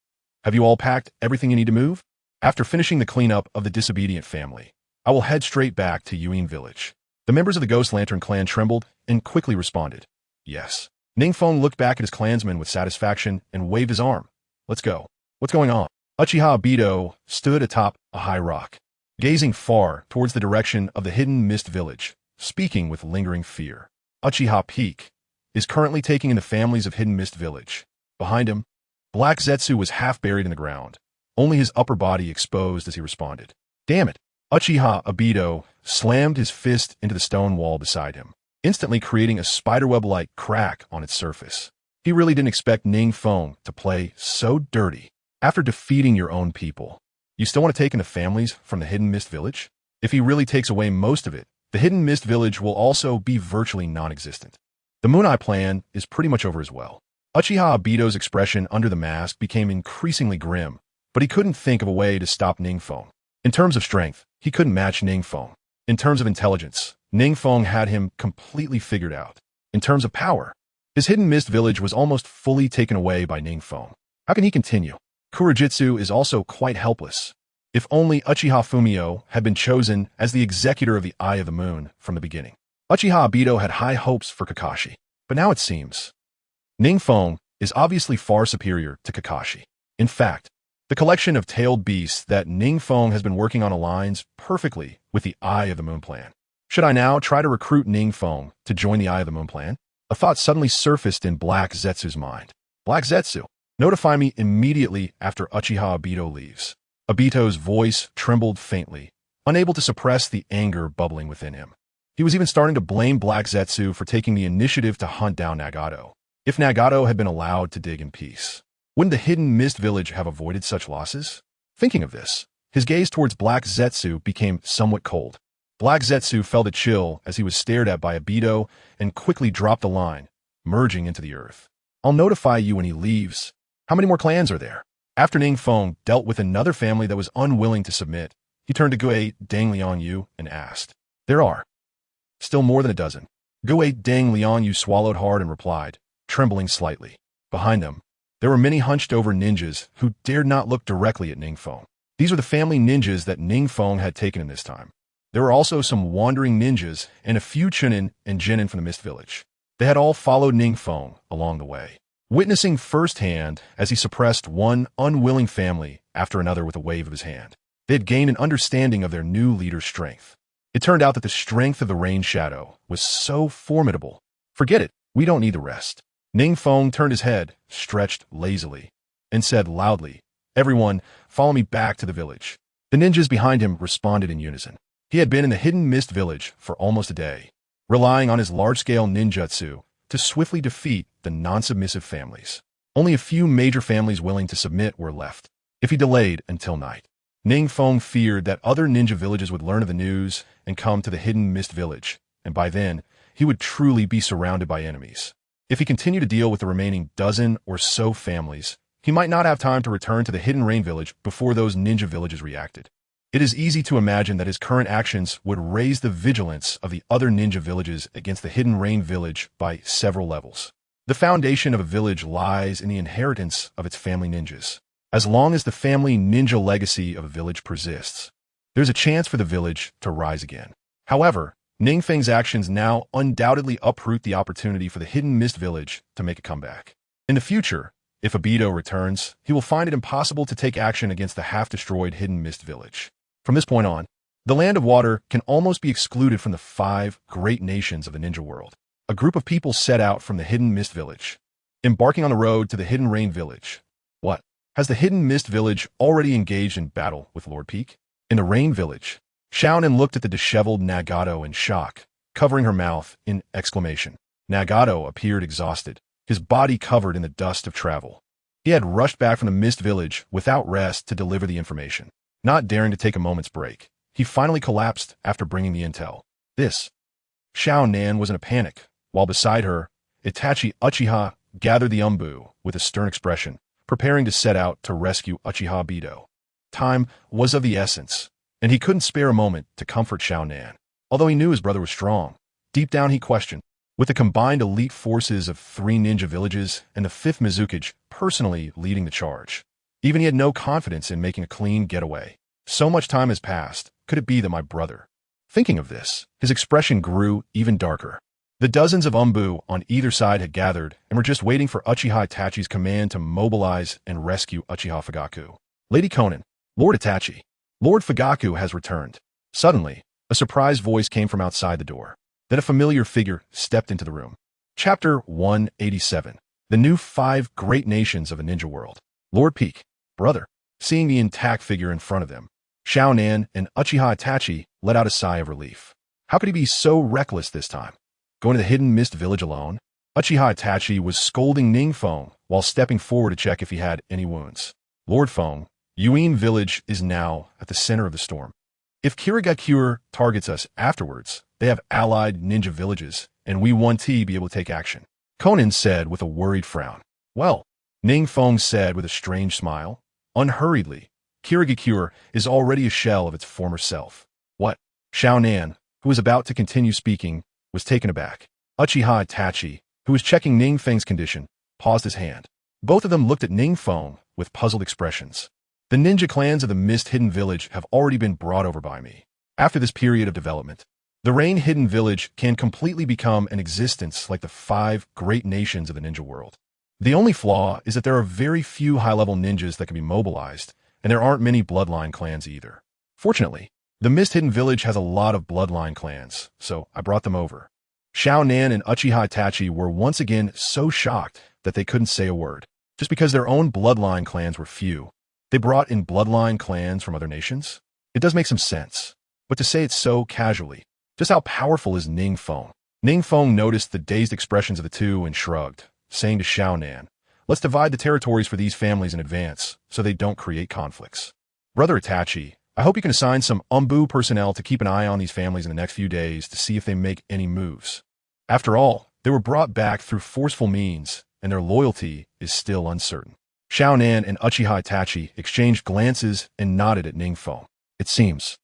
Have you all packed everything you need to move? After finishing the cleanup of the disobedient family, I will head straight back to Yuin village. The members of the Ghost Lantern clan trembled and quickly responded, yes. NingFeng looked back at his clansmen with satisfaction and waved his arm. Let's go. What's going on? Uchiha Obito stood atop a high rock, gazing far towards the direction of the hidden mist village, speaking with lingering fear. Uchiha Peak is currently taking in the families of Hidden Mist Village. Behind him, Black Zetsu was half buried in the ground, only his upper body exposed as he responded. Damn it! Uchiha Obito slammed his fist into the stone wall beside him, instantly creating a spiderweb-like crack on its surface. He really didn't expect NingFeng to play so dirty. After defeating your own people, you still want to take in the families from the Hidden Mist Village? If he really takes away most of it, the Hidden Mist Village will also be virtually non-existent. The Moon Eye plan is pretty much over as well. Uchiha Obito's expression under the mask became increasingly grim, but he couldn't think of a way to stop NingFeng. In terms of strength, he couldn't match NingFeng. In terms of intelligence, NingFeng had him completely figured out. In terms of power, his Hidden Mist Village was almost fully taken away by NingFeng. How can he continue? Kurojitsu is also quite helpless. If only Uchiha Fumio had been chosen as the executor of the Eye of the Moon from the beginning. Uchiha Obito had high hopes for Kakashi, but now it seems NingFeng is obviously far superior to Kakashi. In fact, the collection of tailed beasts that NingFeng has been working on aligns perfectly with the Eye of the Moon plan. Should I now try to recruit NingFeng to join the Eye of the Moon plan? A thought suddenly surfaced in Black Zetsu's mind. Black Zetsu, notify me immediately after Uchiha Obito leaves. Obito's voice trembled faintly, unable to suppress the anger bubbling within him. He was even starting to blame Black Zetsu for taking the initiative to hunt down Nagato. If Nagato had been allowed to dig in peace, wouldn't the Hidden Mist Village have avoided such losses? Thinking of this, his gaze towards Black Zetsu became somewhat cold. Black Zetsu felt a chill as he was stared at by Obito and quickly dropped the line, merging into the earth. I'll notify you when he leaves. How many more clans are there? After NingFeng dealt with another family that was unwilling to submit, he turned to Gue Dang Lianyu and asked. There are still more than a dozen. Gue Dang Lianyu swallowed hard and replied, trembling slightly. Behind them, there were many hunched-over ninjas who dared not look directly at NingFeng. These were the family ninjas that NingFeng had taken in this time. There were also some wandering ninjas and a few Chunin and Jinin from the Mist Village. They had all followed NingFeng along the way, witnessing firsthand as he suppressed one unwilling family after another with a wave of his hand. They had gained an understanding of their new leader's strength. It turned out that the strength of the Rain Shadow was so formidable. Forget it, we don't need the rest. NingFeng turned his head, stretched lazily, and said loudly, everyone, follow me back to the village. The ninjas behind him responded in unison. He had been in the Hidden Mist Village for almost a day, relying on his large-scale ninjutsu to swiftly defeat the non-submissive families. Only a few major families willing to submit were left. If he delayed until night, NingFeng feared that other ninja villages would learn of the news and come to the Hidden Mist Village, and by then, he would truly be surrounded by enemies. If he continued to deal with the remaining dozen or so families, he might not have time to return to the Hidden Rain Village before those ninja villages reacted. It is easy to imagine that his current actions would raise the vigilance of the other ninja villages against the Hidden Rain Village by several levels. The foundation of a village lies in the inheritance of its family ninjas. As long as the family ninja legacy of a village persists, there's a chance for the village to rise again. However, NingFeng's actions now undoubtedly uproot the opportunity for the Hidden Mist Village to make a comeback. In the future, if Obito returns, he will find it impossible to take action against the half-destroyed Hidden Mist Village. From this point on, the Land of Water can almost be excluded from the 5 great nations of the ninja world. A group of people set out from the Hidden Mist Village, embarking on the road to the Hidden Rain Village. What? Has the Hidden Mist Village already engaged in battle with Lord Peak? In the Rain Village, Xiaonan looked at the disheveled Nagato in shock, covering her mouth in exclamation. Nagato appeared exhausted, his body covered in the dust of travel. He had rushed back from the Mist Village without rest to deliver the information. Not daring to take a moment's break, he finally collapsed after bringing the intel. Xiaonan was in a panic, while beside her, Itachi Uchiha gathered the umbu with a stern expression, preparing to set out to rescue Uchiha Obito. Time was of the essence, and he couldn't spare a moment to comfort Xiaonan. Although he knew his brother was strong, deep down he questioned. With the combined elite forces of 3 ninja villages and the 5th Mizukage personally leading the charge, Even he had no confidence in making a clean getaway. So much time has passed. Could it be that my brother? Thinking of this, his expression grew even darker. The dozens of Umbu on either side had gathered and were just waiting for Uchiha Itachi's command to mobilize and rescue Uchiha Fugaku. Lady Konan, Lord Itachi, Lord Fugaku has returned. Suddenly, a surprised voice came from outside the door. Then a familiar figure stepped into the room. Chapter 187. The New 5 Great Nations of the Ninja World. Lord Peak, brother. Seeing the intact figure in front of them, Xiao Nan and Uchiha Itachi let out a sigh of relief. How could he be so reckless this time? Going to the Hidden Mist Village alone? Uchiha Itachi was scolding NingFeng while stepping forward to check if he had any wounds. Lord Feng, Yuin Village is now at the center of the storm. If Kirigakure targets us afterwards, they have allied ninja villages, and we won't be able to take action. Conan said with a worried frown. Well, NingFeng said with a strange smile. Unhurriedly, Kirigakure is already a shell of its former self. What? Xiao Nan, who was about to continue speaking, was taken aback. Uchiha Itachi, who was checking NingFeng's condition, paused his hand. Both of them looked at NingFeng with puzzled expressions. The ninja clans of the Mist Hidden Village have already been brought over by me. After this period of development, the Rain Hidden Village can completely become an existence like the 5 great nations of the ninja world. The only flaw is that there are very few high-level ninjas that can be mobilized, and there aren't many bloodline clans either. Fortunately, the Mist Hidden Village has a lot of bloodline clans, so I brought them over. Xiao Nan and Uchiha Itachi were once again so shocked that they couldn't say a word. Just because their own bloodline clans were few, they brought in bloodline clans from other nations? It does make some sense. But to say it so casually, just how powerful is NingFeng? NingFeng noticed the dazed expressions of the two and shrugged, saying to Xiao Nan, let's divide the territories for these families in advance so they don't create conflicts. Brother Itachi, I hope you can assign some Umbu personnel to keep an eye on these families in the next few days to see if they make any moves. After all, they were brought back through forceful means, and their loyalty is still uncertain. Xiao Nan and Uchiha Itachi exchanged glances and nodded at NingFeng. It seems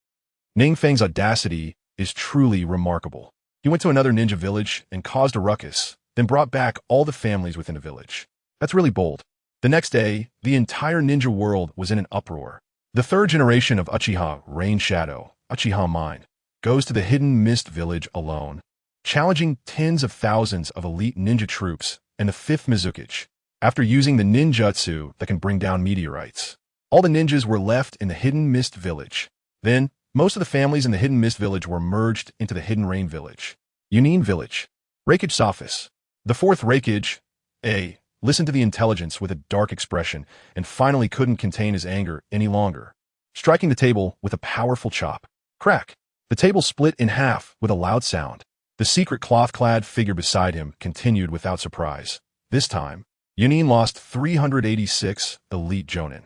NingFeng's audacity is truly remarkable. He went to another ninja village and caused a ruckus, then brought back all the families within the village. That's really bold. The next day, the entire ninja world was in an uproar. The third generation of Uchiha, Rain Shadow, Uchiha Mind, goes to the Hidden Mist Village alone, challenging tens of thousands of elite ninja troops and the 5th Mizukage, after using the ninjutsu that can bring down meteorites. All the ninjas were left in the Hidden Mist Village. Then, most of the families in the Hidden Mist Village were merged into the Hidden Rain Village. Yunin Village. Raikage Sophis. The 4th Raikage, listened to the intelligence with a dark expression and finally couldn't contain his anger any longer, striking the table with a powerful chop. Crack! The table split in half with a loud sound. The secret cloth-clad figure beside him continued without surprise. This time, Yunin lost 386 elite Jonin.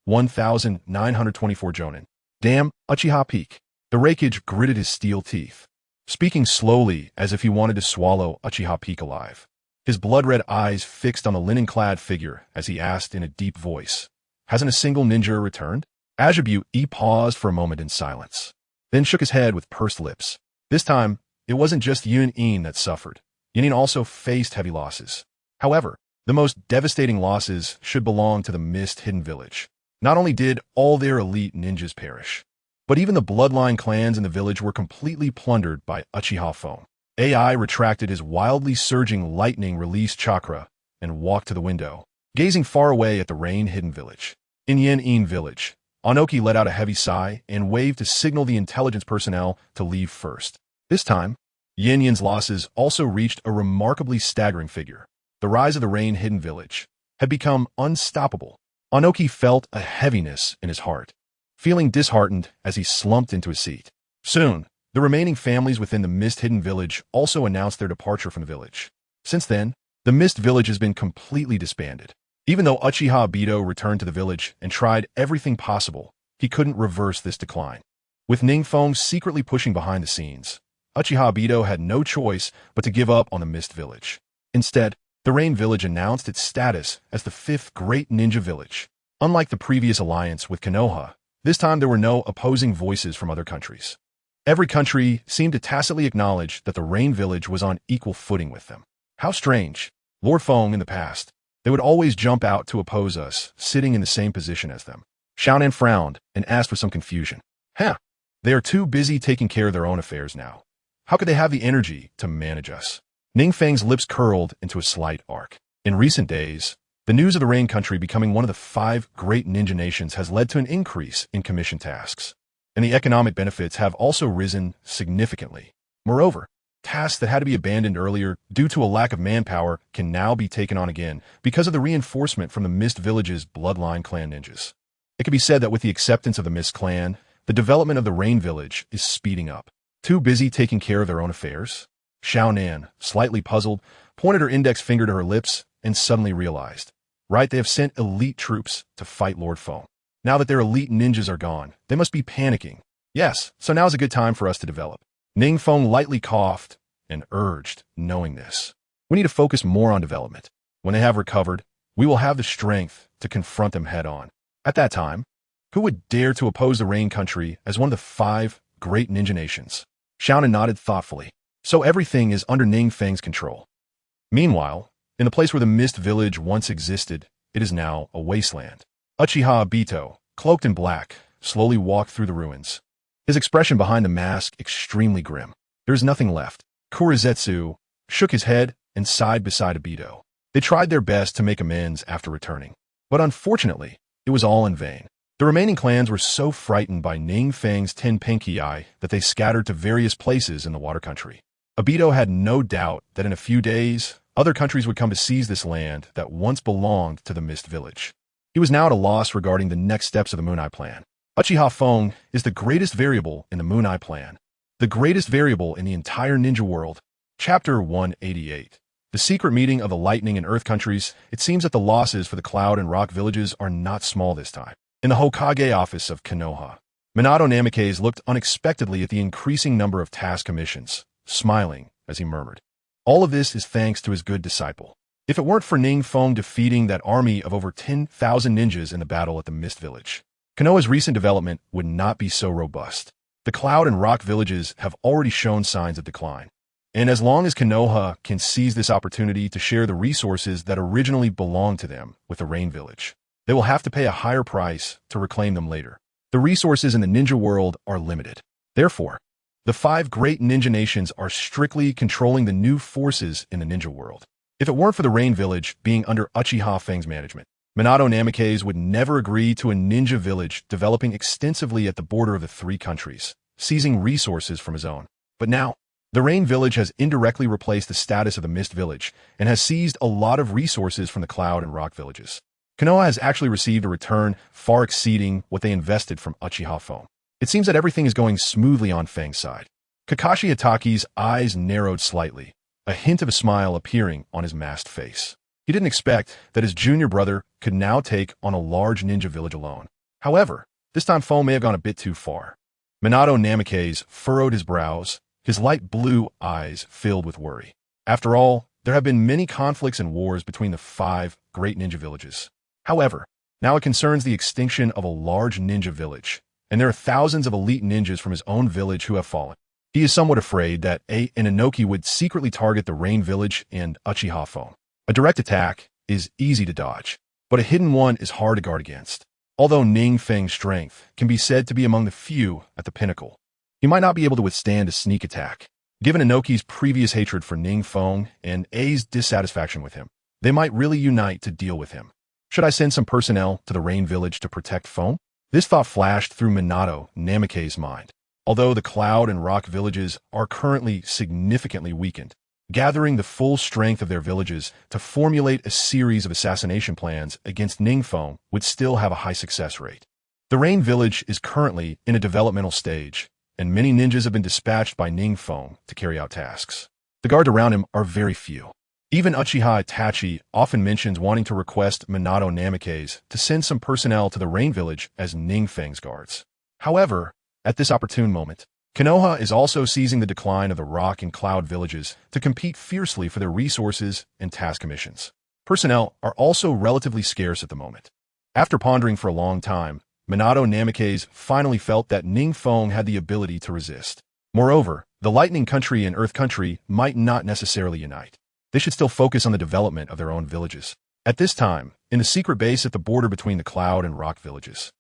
1,924 Jonin. Damn, Uchiha Peak. The Raikage gritted his steel teeth, speaking slowly as if he wanted to swallow Uchiha Peak alive. His blood-red eyes fixed on the linen-clad figure as he asked in a deep voice, hasn't a single ninja returned? Ajabu paused for a moment in silence, then shook his head with pursed lips. This time, it wasn't just Yunin that suffered. Yunin also faced heavy losses. However, the most devastating losses should belong to the Mist Hidden Village. Not only did all their elite ninjas perish, but even the bloodline clans in the village were completely plundered by Uchiha Feng. AI retracted his wildly surging lightning-release chakra and walked to the window, gazing far away at the rain-hidden village. In Yin Village, Anoki let out a heavy sigh and waved to signal the intelligence personnel to leave first. This time, Yin's losses also reached a remarkably staggering figure. The rise of the rain-hidden village had become unstoppable. Anoki felt a heaviness in his heart, feeling disheartened as he slumped into his seat. Soon, the remaining families within the Mist Hidden Village also announced their departure from the village. Since then, the Mist Village has been completely disbanded. Even though Uchiha Obito returned to the village and tried everything possible, he couldn't reverse this decline. With NingFeng secretly pushing behind the scenes, Uchiha Obito had no choice but to give up on the Mist Village. Instead, the Rain Village announced its status as the 5th Great Ninja Village. Unlike the previous alliance with Konoha, this time there were no opposing voices from other countries. Every country seemed to tacitly acknowledge that the Rain Village was on equal footing with them. How strange. Lord Feng in the past, They would always jump out to oppose us, sitting in the same position as them. Xiaonan frowned and asked with some confusion. Huh, they are too busy taking care of their own affairs now. How could they have the energy to manage us? NingFeng's lips curled into a slight arc. In recent days, the news of the Rain Country becoming one of the 5 great ninja nations has led to an increase in commission tasks, and the economic benefits have also risen significantly. Moreover, tasks that had to be abandoned earlier due to a lack of manpower can now be taken on again because of the reinforcement from the Mist Village's bloodline clan ninjas. It can be said that with the acceptance of the Mist clan, the development of the Rain Village is speeding up. Too busy taking care of their own affairs? Xiaonan, slightly puzzled, pointed her index finger to her lips and suddenly realized. Right, they have sent elite troops to fight Lord Feng. Now that their elite ninjas are gone, they must be panicking. Yes, so now's a good time for us to develop. NingFeng lightly coughed and urged, knowing this. We need to focus more on development. When they have recovered, we will have the strength to confront them head-on. At that time, who would dare to oppose the Rain Country as one of the 5 great ninja nations? Xiaonan nodded thoughtfully. So everything is under NingFeng's control. Meanwhile, in the place where the Mist Village once existed, it is now a wasteland. Uchiha Obito, cloaked in black, slowly walked through the ruins. His expression behind the mask extremely grim. There is nothing left. Kurizetsu shook his head and sighed beside Obito. They tried their best to make amends after returning, but unfortunately, it was all in vain. The remaining clans were so frightened by NingFeng's Tenpenki that they scattered to various places in the water country. Obito had no doubt that in a few days, other countries would come to seize this land that once belonged to the Mist Village. He was now at a loss regarding the next steps of the Moon Eye Plan. Uchiha Feng is the greatest variable in the Moon Eye Plan. The greatest variable in the entire ninja world. Chapter 188. The secret meeting of the Lightning and Earth countries. It seems that the losses for the Cloud and Rock villages are not small this time. In the Hokage office of Konoha, Minato Namikaze looked unexpectedly at the increasing number of task commissions, smiling as he murmured. All of this is thanks to his good disciple. If it weren't for NingFeng defeating that army of over 10,000 ninjas in the battle at the Mist Village, Konoha's recent development would not be so robust. The Cloud and Rock villages have already shown signs of decline. And as long as Konoha can seize this opportunity to share the resources that originally belonged to them with the Rain Village, they will have to pay a higher price to reclaim them later. The resources in the ninja world are limited. Therefore, the 5 great ninja nations are strictly controlling the new forces in the ninja world. If it weren't for the Rain Village being under Uchiha Feng's management, Minato Namikaze would never agree to a ninja village developing extensively at the border of the 3 countries, seizing resources from his own. But now, the Rain Village has indirectly replaced the status of the Mist Village and has seized a lot of resources from the Cloud and Rock villages. Konoha has actually received a return far exceeding what they invested from Uchiha Feng. It seems that everything is going smoothly on Feng's side. Kakashi Hitaki's eyes narrowed slightly, a hint of a smile appearing on his masked face. He didn't expect that his junior brother could now take on a large ninja village alone. However, this time Feng may have gone a bit too far. Minato Namikaze furrowed his brows, his light blue eyes filled with worry. After all, there have been many conflicts and wars between the 5 great ninja villages. However, now it concerns the extinction of a large ninja village, and there are thousands of elite ninjas from his own village who have fallen. He is somewhat afraid that an Inoki would secretly target the Rain Village and Uchiha Feng. A direct attack is easy to dodge, but a hidden one is hard to guard against. Although NingFeng's strength can be said to be among the few at the pinnacle, he might not be able to withstand a sneak attack. Given Inoki's previous hatred for NingFeng and A's dissatisfaction with him, they might really unite to deal with him. Should I send some personnel to the Rain Village to protect Feng? This thought flashed through Minato Namikaze's mind. Although the Cloud and Rock villages are currently significantly weakened, gathering the full strength of their villages to formulate a series of assassination plans against NingFeng would still have a high success rate. The Rain Village is currently in a developmental stage, and many ninjas have been dispatched by NingFeng to carry out tasks. The guards around him are very few. Even Uchiha Itachi often mentions wanting to request Minato Namikaze to send some personnel to the Rain Village as NingFeng's guards. However, at this opportune moment, Konoha is also seizing the decline of the Rock and Cloud villages to compete fiercely for their resources and task commissions. Personnel are also relatively scarce at the moment. After pondering for a long time, Minato Namikaze finally felt that NingFeng had the ability to resist. Moreover, the Lightning Country and Earth Country might not necessarily unite. They should still focus on the development of their own villages. At this time, in the secret base at the border between the Cloud and Rock villages,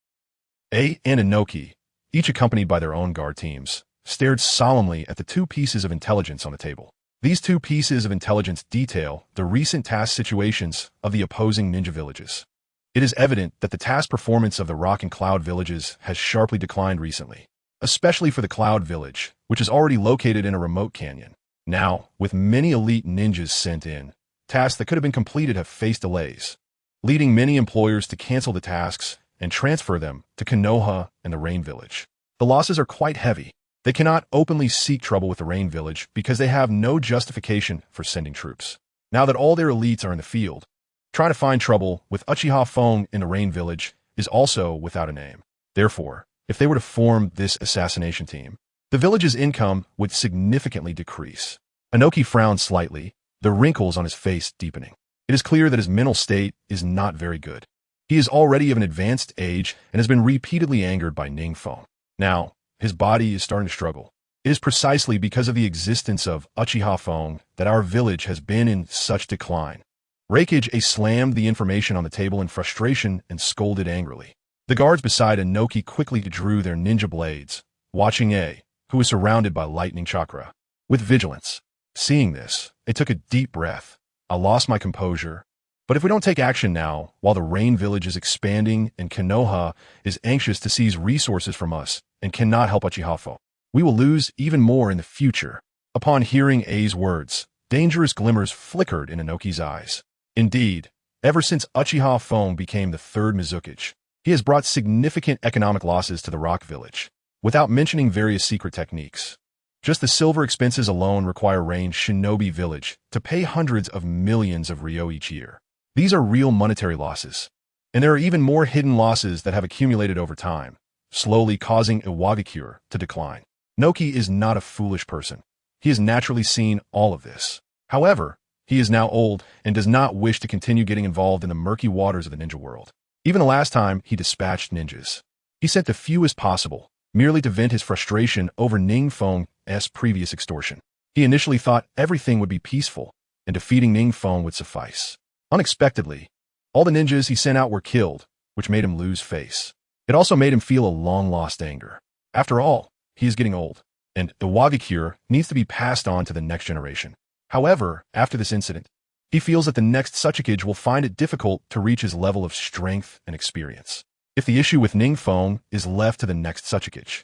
A and Inoki, each accompanied by their own guard teams, stared solemnly at the two pieces of intelligence on the table. These two pieces of intelligence detail the recent task situations of the opposing ninja villages. It is evident that the task performance of the Rock and Cloud villages has sharply declined recently, especially for the Cloud village, which is already located in a remote canyon. Now, with many elite ninjas sent in, tasks that could have been completed have faced delays, leading many employers to cancel the tasks and transfer them to Konoha and the Rain Village. The losses are quite heavy. They cannot openly seek trouble with the Rain Village because they have no justification for sending troops. Now that all their elites are in the field, trying to find trouble with Uchiha Fong in the Rain Village is also without a name. Therefore, if they were to form this assassination team, the village's income would significantly decrease. Inoki frowned slightly, the wrinkles on his face deepening. It is clear that his mental state is not very good. He is already of an advanced age and has been repeatedly angered by NingFeng. Now, his body is starting to struggle. It is precisely because of the existence of Uchiha Fong that our village has been in such decline. Reikage slammed the information on the table in frustration and scolded angrily. The guards beside Inoki quickly drew their ninja blades, watching A, who was surrounded by lightning chakra, with vigilance. Seeing this, they took a deep breath. I lost my composure. But if we don't take action now, while the Rain Village is expanding and Konoha is anxious to seize resources from us and cannot help Uchiha Fong, we will lose even more in the future. Upon hearing A's words, dangerous glimmers flickered in Inoki's eyes. Indeed, ever since Uchiha Fong became the third Mizukage, he has brought significant economic losses to the Rock Village, without mentioning various secret techniques. Just the silver expenses alone require Rain Shinobi Village to pay hundreds of millions of ryo each year. These are real monetary losses. And there are even more hidden losses that have accumulated over time, slowly causing Iwagakure to decline. Noki is not a foolish person. He has naturally seen all of this. However, he is now old and does not wish to continue getting involved in the murky waters of the ninja world. Even the last time he dispatched ninjas, he sent the fewest possible, merely to vent his frustration over NingFeng's previous extortion. He initially thought everything would be peaceful, and defeating NingFeng would suffice. Unexpectedly, all the ninjas he sent out were killed, which made him lose face. It also made him feel a long-lost anger. After all, he is getting old, and Iwagakure needs to be passed on to the next generation. However, after this incident, he feels that the next Tsuchikage will find it difficult to reach his level of strength and experience. If the issue with NingFeng is left to the next Tsuchikage,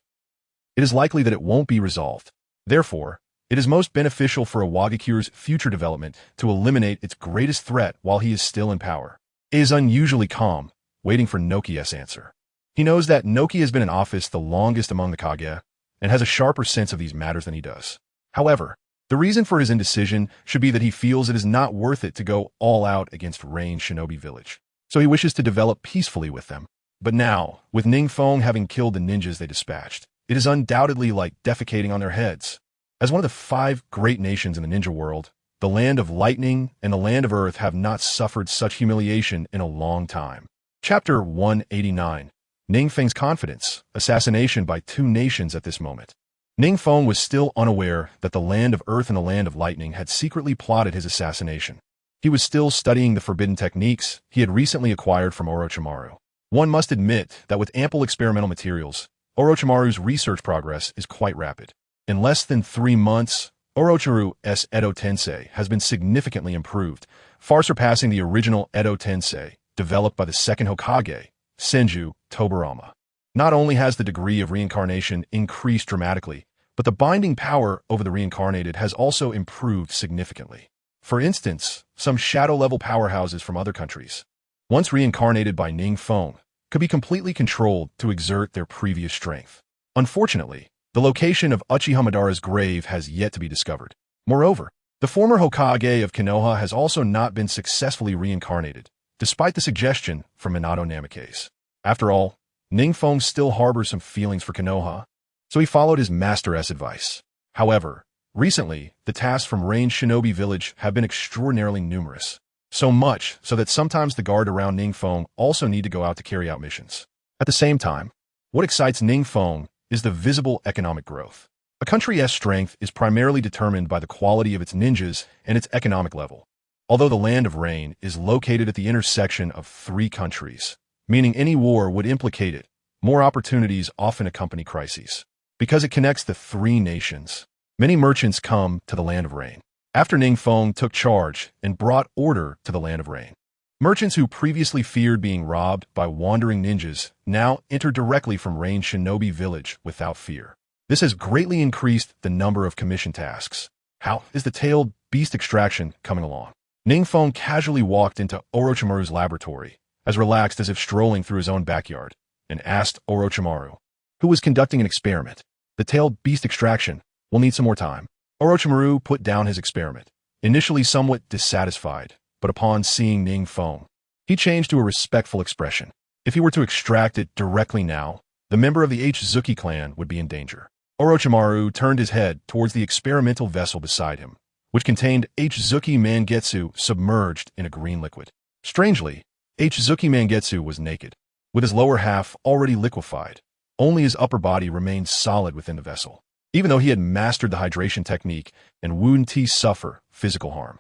it is likely that it won't be resolved. Therefore, it is most beneficial for Iwagakure's future development to eliminate its greatest threat while he is still in power. He is unusually calm, waiting for Noki's answer. He knows that Noki has been in office the longest among the Kage, and has a sharper sense of these matters than he does. However, the reason for his indecision should be that he feels it is not worth it to go all out against Rain Shinobi Village, so he wishes to develop peacefully with them. But now, with NingFeng having killed the ninjas they dispatched, it is undoubtedly like defecating on their heads. As one of the 5 great nations in the ninja world, the Land of Lightning and the Land of Earth have not suffered such humiliation in a long time. Chapter 189. NingFeng's Confidence, Assassination by 2 Nations at this moment. NingFeng was still unaware that the Land of Earth and the Land of Lightning had secretly plotted his assassination. He was still studying the forbidden techniques he had recently acquired from Orochimaru. One must admit that with ample experimental materials, Orochimaru's research progress is quite rapid. In less than 3 months, Orochimaru's Edo Tensei has been significantly improved, far surpassing the original Edo Tensei, developed by the second Hokage, Senju Tobirama. Not only has the degree of reincarnation increased dramatically, but the binding power over the reincarnated has also improved significantly. For instance, some shadow-level powerhouses from other countries, once reincarnated by NingFeng, could be completely controlled to exert their previous strength. Unfortunately, the location of Uchiha Madara's grave has yet to be discovered. Moreover, the former Hokage of Konoha has also not been successfully reincarnated, despite the suggestion from Minato Namikaze. After all, NingFeng still harbors some feelings for Konoha, so he followed his master's advice. However, recently, the tasks from Rain Shinobi Village have been extraordinarily numerous. So much so that sometimes the guard around NingFeng also need to go out to carry out missions. At the same time, what excites NingFeng is the visible economic growth. A country's strength is primarily determined by the quality of its ninjas and its economic level. Although the Land of Rain is located at the intersection of three countries, meaning any war would implicate it, more opportunities often accompany crises. Because it connects the three nations, many merchants come to the Land of Rain. After NingFeng took charge and brought order to the Land of Rain, merchants who previously feared being robbed by wandering ninjas now enter directly from Rain Shinobi Village without fear. This has greatly increased the number of commission tasks. How is the tailed beast extraction coming along? NingFeng casually walked into Orochimaru's laboratory, as relaxed as if strolling through his own backyard, and asked Orochimaru, who was conducting an experiment. The tailed beast extraction will need some more time. Orochimaru put down his experiment, initially somewhat dissatisfied, but upon seeing NingFeng, he changed to a respectful expression. If he were to extract it directly now, the member of the Hyuga clan would be in danger. Orochimaru turned his head towards the experimental vessel beside him, which contained Hyuga Mangetsu submerged in a green liquid. Strangely, Hyuga Mangetsu was naked, with his lower half already liquefied. Only his upper body remained solid within the vessel, even though he had mastered the hydration technique and wouldn't suffer physical harm.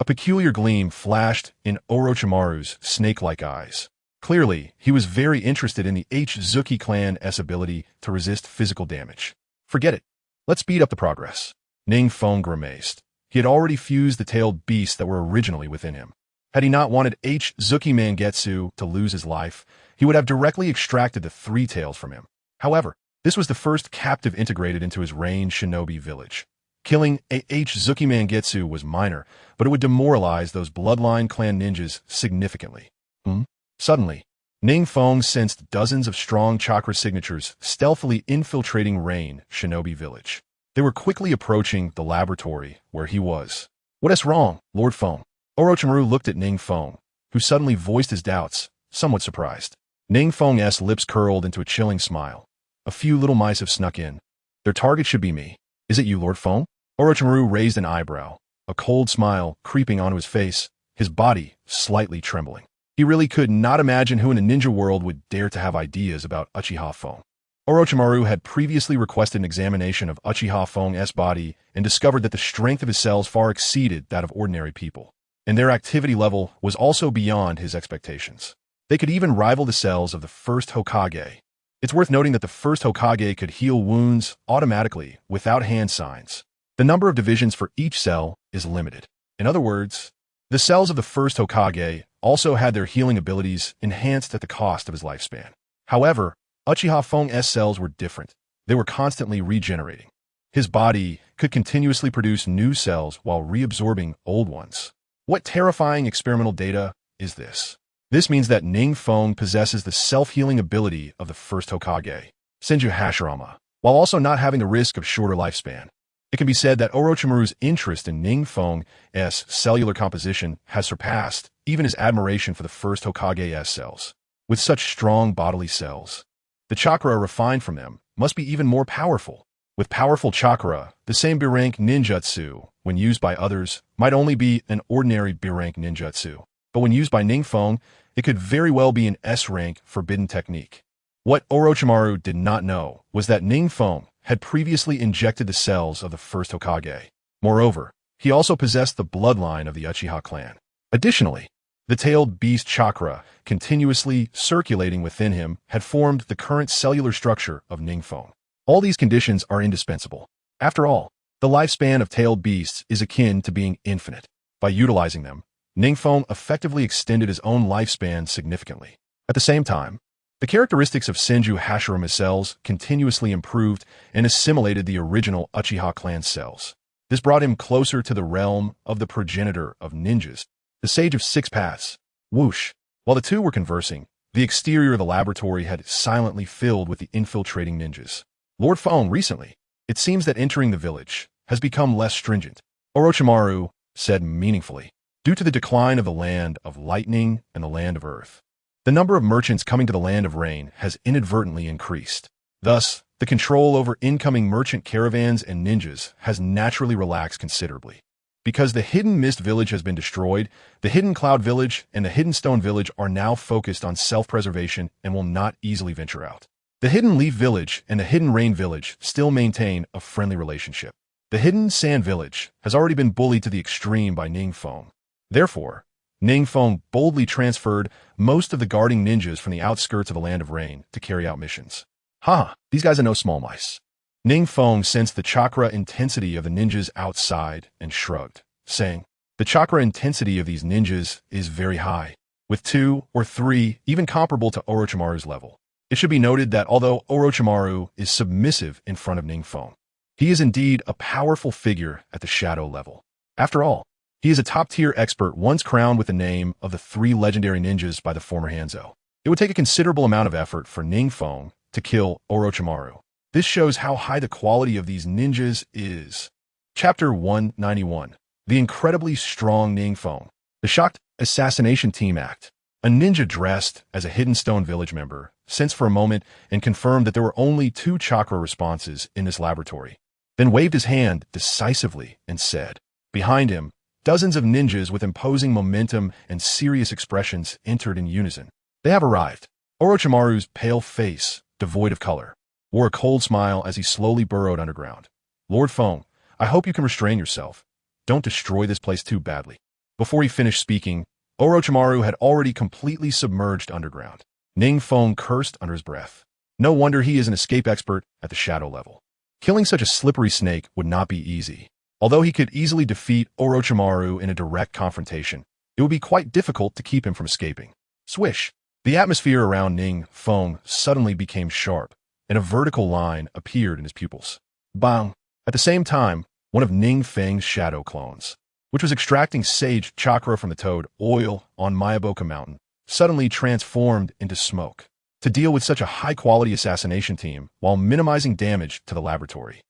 A peculiar gleam flashed in Orochimaru's snake-like eyes. Clearly, he was very interested in the Hyuga clan's ability to resist physical damage. Forget it. Let's speed up the progress. NingFeng grimaced. He had already fused the tailed beasts that were originally within him. Had he not wanted Hyuga Mangetsu to lose his life, he would have directly extracted the three tails from him. However, this was the first captive integrated into his Rain Shinobi village. Killing Hyuga Mangetsu was minor, but it would demoralize those bloodline clan ninjas significantly. Suddenly, NingFeng sensed dozens of strong chakra signatures stealthily infiltrating Rain Shinobi village. They were quickly approaching the laboratory where he was. What is wrong, Lord Feng? Orochimaru looked at NingFeng, who suddenly voiced his doubts, somewhat surprised. NingFeng's lips curled into a chilling smile. A few little mice have snuck in. Their target should be me. Is it you, Lord Feng? Orochimaru raised an eyebrow, a cold smile creeping onto his face, his body slightly trembling. He really could not imagine who in the ninja world would dare to have ideas about Uchiha Feng. Orochimaru had previously requested an examination of Uchiha Feng's body and discovered that the strength of his cells far exceeded that of ordinary people, and their activity level was also beyond his expectations. They could even rival the cells of the first Hokage. It's worth noting that the first Hokage could heal wounds automatically without hand signs. The number of divisions for each cell is limited. In other words, the cells of the first Hokage also had their healing abilities enhanced at the cost of his lifespan. However, Uchiha Feng's cells were different. They were constantly regenerating. His body could continuously produce new cells while reabsorbing old ones. What terrifying experimental data is this? This means that NingFeng possesses the self-healing ability of the first Hokage, Senju Hashirama, while also not having the risk of shorter lifespan. It can be said that Orochimaru's interest in NingFeng's cellular composition has surpassed even his admiration for the first Hokage's cells. With such strong bodily cells, the chakra refined from them must be even more powerful. With powerful chakra, the same B-rank ninjutsu, when used by others, might only be an ordinary B-rank ninjutsu. But when used by NingFeng, it could very well be an S-rank forbidden technique. What Orochimaru did not know was that NingFeng had previously injected the cells of the first Hokage. Moreover, he also possessed the bloodline of the Uchiha clan. Additionally, the tailed beast chakra, continuously circulating within him, had formed the current cellular structure of NingFeng. All these conditions are indispensable. After all, the lifespan of tailed beasts is akin to being infinite. By utilizing them, NingFeng effectively extended his own lifespan significantly. At the same time, the characteristics of Senju Hashirama's cells continuously improved and assimilated the original Uchiha clan cells. This brought him closer to the realm of the progenitor of ninjas, the Sage of Six Paths. Whoosh! While the two were conversing, the exterior of the laboratory had silently filled with the infiltrating ninjas. Lord Feng, recently, it seems that entering the village has become less stringent, Orochimaru said meaningfully, due to the decline of the land of lightning and the land of earth. The number of merchants coming to the land of rain has inadvertently increased. Thus, the control over incoming merchant caravans and ninjas has naturally relaxed considerably. Because the Hidden Mist Village has been destroyed, the Hidden Cloud Village and the Hidden Stone Village are now focused on self-preservation and will not easily venture out. The Hidden Leaf Village and the Hidden Rain Village still maintain a friendly relationship. The Hidden Sand Village has already been bullied to the extreme by NingFeng. Therefore, NingFeng boldly transferred most of the guarding ninjas from the outskirts of the Land of Rain to carry out missions. These guys are no small mice. NingFeng sensed the chakra intensity of the ninjas outside and shrugged, saying, "The chakra intensity of these ninjas is very high, with 2 or 3 even comparable to Orochimaru's level." It should be noted that although Orochimaru is submissive in front of NingFeng, he is indeed a powerful figure at the shadow level. After all, he is a top-tier expert once crowned with the name of the 3 legendary ninjas by the former Hanzo. It would take a considerable amount of effort for NingFeng to kill Orochimaru. This shows how high the quality of these ninjas is. Chapter 191. The incredibly strong NingFeng. The shocked assassination team act. A ninja dressed as a Hidden Stone Village member sensed for a moment and confirmed that there were only 2 chakra responses in this laboratory, then waved his hand decisively and said, behind him, dozens of ninjas with imposing momentum and serious expressions entered in unison. They have arrived. Orochimaru's pale face, devoid of color, wore a cold smile as he slowly burrowed underground. Lord Feng, I hope you can restrain yourself. Don't destroy this place too badly. Before he finished speaking, Orochimaru had already completely submerged underground. NingFeng cursed under his breath. No wonder he is an escape expert at the shadow level. Killing such a slippery snake would not be easy. Although he could easily defeat Orochimaru in a direct confrontation, it would be quite difficult to keep him from escaping. Swish! The atmosphere around NingFeng suddenly became sharp, and a vertical line appeared in his pupils. Bang! At the same time, one of NingFeng's shadow clones, which was extracting sage chakra from the toad oil on Mayaboka Mountain, suddenly transformed into smoke. To deal with such a high-quality assassination team while minimizing damage to the laboratory,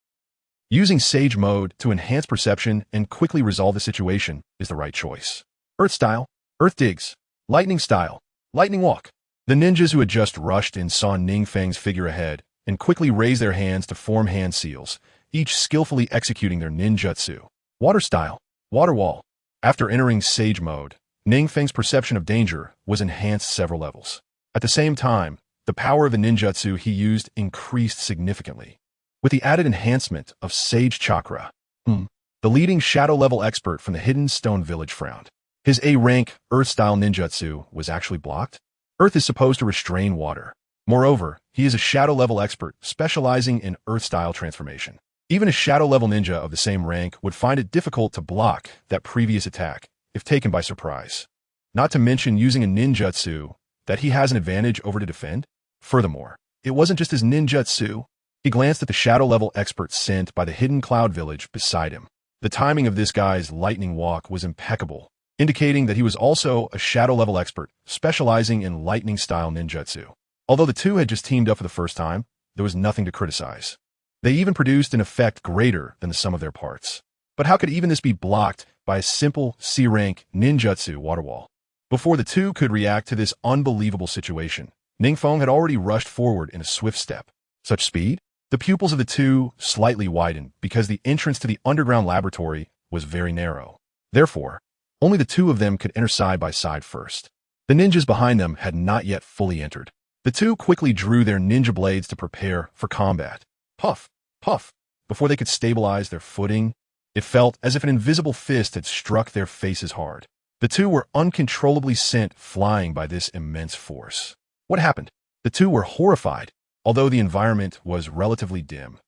using Sage mode to enhance perception and quickly resolve the situation is the right choice. Earth style, Earth digs. Lightning style, Lightning walk. The ninjas who had just rushed in saw NingFeng's figure ahead and quickly raised their hands to form hand seals, each skillfully executing their ninjutsu. Water style, Water wall. After entering Sage mode, NingFeng's perception of danger was enhanced several levels. At the same time, the power of the ninjutsu he used increased significantly. With the added enhancement of Sage Chakra, the leading shadow-level expert from the Hidden Stone Village frowned. His A-rank Earth-style ninjutsu was actually blocked. Earth is supposed to restrain water. Moreover, he is a shadow-level expert specializing in Earth-style transformation. Even a shadow-level ninja of the same rank would find it difficult to block that previous attack if taken by surprise. Not to mention using a ninjutsu that he has an advantage over to defend. Furthermore, it wasn't just his ninjutsu. He glanced at the shadow-level expert sent by the Hidden Cloud Village beside him. The timing of this guy's lightning walk was impeccable, indicating that he was also a shadow-level expert specializing in lightning-style ninjutsu. Although the two had just teamed up for the first time, there was nothing to criticize. They even produced an effect greater than the sum of their parts. But how could even this be blocked by a simple C-rank ninjutsu water wall? Before the two could react to this unbelievable situation, NingFeng had already rushed forward in a swift step. Such speed? The pupils of the two slightly widened because the entrance to the underground laboratory was very narrow. Therefore, only the two of them could enter side by side first. The ninjas behind them had not yet fully entered. The two quickly drew their ninja blades to prepare for combat. Puff, puff. Before they could stabilize their footing, it felt as if an invisible fist had struck their faces hard. The two were uncontrollably sent flying by this immense force. What happened? The two were horrified, although the environment was relatively dim.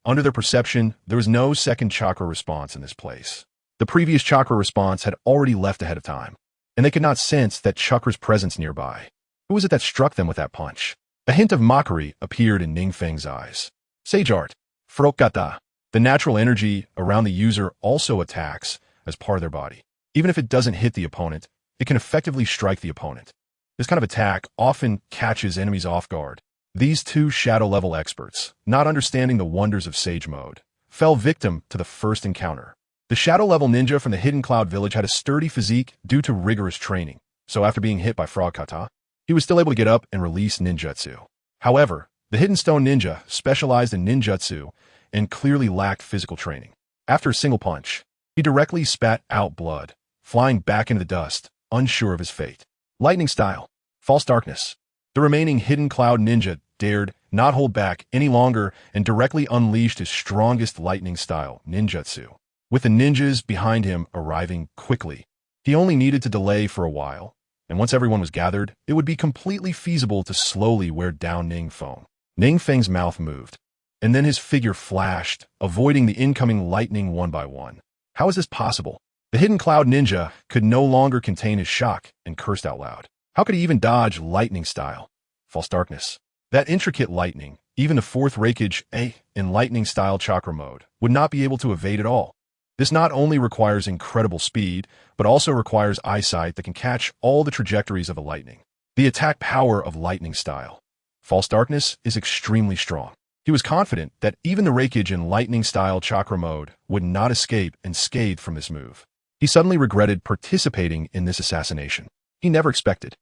Under their perception, there was no second chakra response in this place. The previous chakra response had already left ahead of time, and they could not sense that chakra's presence nearby. Who was it that struck them with that punch? A hint of mockery appeared in NingFeng's eyes. Sage art, Frokata. The natural energy around the user also attacks as part of their body. Even if it doesn't hit the opponent, it can effectively strike the opponent. This kind of attack often catches enemies off guard. These two shadow-level experts, not understanding the wonders of Sage mode, fell victim to the first encounter. The shadow-level ninja from the Hidden Cloud Village had a sturdy physique due to rigorous training, so after being hit by Frog Kata, he was still able to get up and release ninjutsu. However, the Hidden Stone Ninja specialized in ninjutsu and clearly lacked physical training. After a single punch, he directly spat out blood, flying back into the dust, unsure of his fate. Lightning style, False Darkness. The remaining Hidden Cloud Ninja dared not hold back any longer and directly unleashed his strongest lightning style ninjutsu, with the ninjas behind him arriving quickly. He only needed to delay for a while, and once everyone was gathered, it would be completely feasible to slowly wear down NingFeng. NingFeng's mouth moved, and then his figure flashed, avoiding the incoming lightning one by one. How is this possible? The hidden cloud ninja could no longer contain his shock and cursed out loud. How could he even dodge lightning style? False darkness. That intricate lightning, even the fourth Reikage A in lightning style chakra mode, would not be able to evade at all. This not only requires incredible speed, but also requires eyesight that can catch all the trajectories of the lightning. The attack power of lightning style. False darkness is extremely strong. He was confident that even the Reikage in lightning style chakra mode would not escape unscathed from this move. He suddenly regretted participating in this assassination. He never expected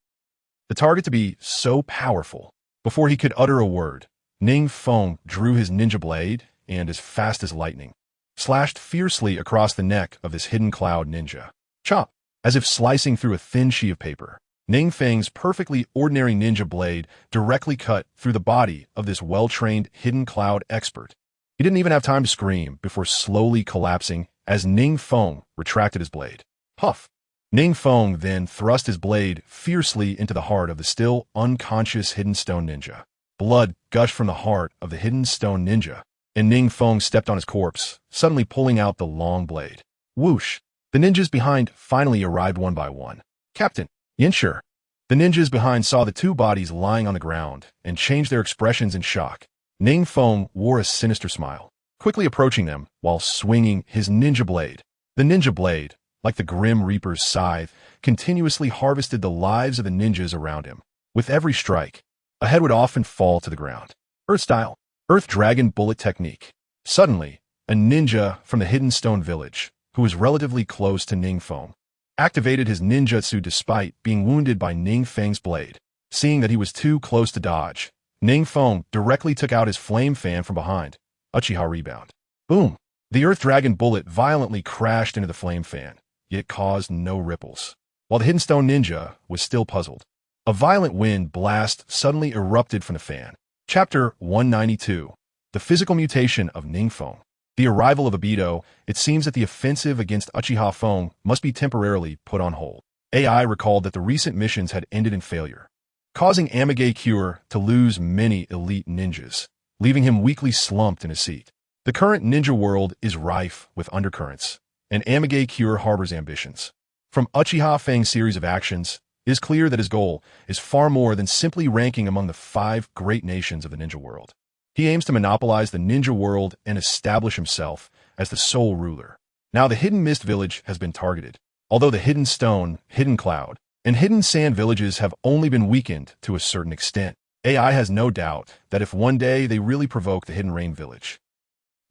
the target to be so powerful. Before he could utter a word, NingFeng drew his ninja blade and, as fast as lightning, slashed fiercely across the neck of this hidden cloud ninja. Chop! As if slicing through a thin sheet of paper, NingFeng's perfectly ordinary ninja blade directly cut through the body of this well-trained hidden cloud expert. He didn't even have time to scream before slowly collapsing as NingFeng retracted his blade. Puff! NingFeng then thrust his blade fiercely into the heart of the still unconscious hidden stone ninja. Blood gushed from the heart of the hidden stone ninja, and NingFeng stepped on his corpse, suddenly pulling out the long blade. Whoosh! The ninjas behind finally arrived one by one. Captain, Yinsher. The ninjas behind saw the two bodies lying on the ground and changed their expressions in shock. NingFeng wore a sinister smile, quickly approaching them while swinging his ninja blade. The ninja blade, like the Grim Reaper's scythe, continuously harvested the lives of the ninjas around him. With every strike, a head would often fall to the ground. Earth style, Earth Dragon Bullet Technique. Suddenly, a ninja from the Hidden Stone Village, who was relatively close to NingFeng, activated his ninjutsu despite being wounded by NingFeng's blade. Seeing that he was too close to dodge, NingFeng directly took out his flame fan from behind. Uchiha rebound. Boom! The Earth Dragon bullet violently crashed into the flame fan, yet caused no ripples. While the Hidden Stone Ninja was still puzzled, a violent wind blast suddenly erupted from the fan. Chapter 192. The Physical Mutation of NingFeng. The arrival of Obito, it seems that the offensive against Uchiha Feng must be temporarily put on hold. AI recalled that the recent missions had ended in failure, causing Amage Cure to lose many elite ninjas, leaving him weakly slumped in his seat. The current ninja world is rife with undercurrents, and Amage Cure harbors ambitions. From Uchiha Feng's series of actions, it is clear that his goal is far more than simply ranking among the 5 great nations of the ninja world. He aims to monopolize the ninja world and establish himself as the sole ruler. Now the Hidden Mist Village has been targeted, although the Hidden Stone, Hidden Cloud, and Hidden Sand villages have only been weakened to a certain extent. AI has no doubt that if one day they really provoke the Hidden Rain Village,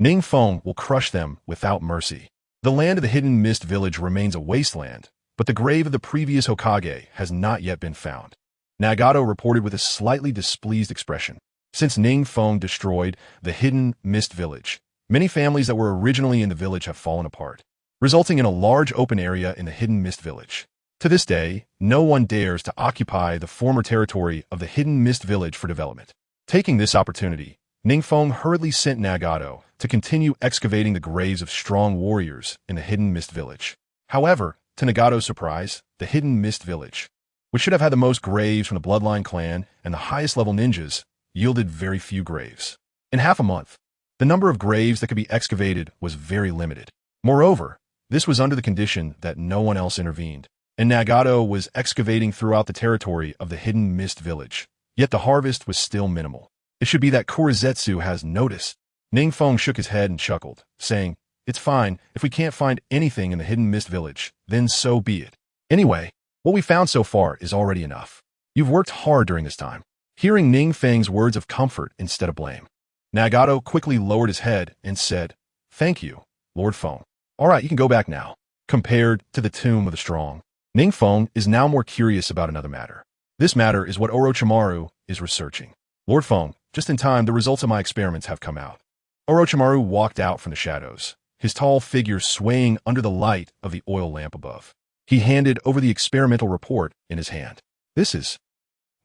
NingFeng will crush them without mercy. The land of the Hidden Mist Village remains a wasteland, but the grave of the previous Hokage has not yet been found. Nagato reported with a slightly displeased expression. Since NingFeng destroyed the Hidden Mist Village, many families that were originally in the village have fallen apart, resulting in a large open area in the Hidden Mist Village. To this day, no one dares to occupy the former territory of the Hidden Mist Village for development. Taking this opportunity, NingFeng hurriedly sent Nagato to continue excavating the graves of strong warriors in the Hidden Mist Village. However, to Nagato's surprise, the Hidden Mist Village, which should have had the most graves from the Bloodline clan and the highest level ninjas, yielded very few graves. In half a month, the number of graves that could be excavated was very limited. Moreover, this was under the condition that no one else intervened, and Nagato was excavating throughout the territory of the Hidden Mist Village. Yet the harvest was still minimal. It should be that Kurizetsu has noticed. NingFeng shook his head and chuckled, saying, "It's fine, if we can't find anything in the Hidden Mist Village, then so be it. Anyway, what we found so far is already enough. You've worked hard during this time." Hearing NingFeng's words of comfort instead of blame, Nagato quickly lowered his head and said, "Thank you, Lord Feng. All right, you can go back now." Compared to the Tomb of the Strong, NingFeng is now more curious about another matter. This matter is what Orochimaru is researching. "Lord Feng, just in time, the results of my experiments have come out." Orochimaru walked out from the shadows, his tall figure swaying under the light of the oil lamp above. He handed over the experimental report in his hand. "This is..."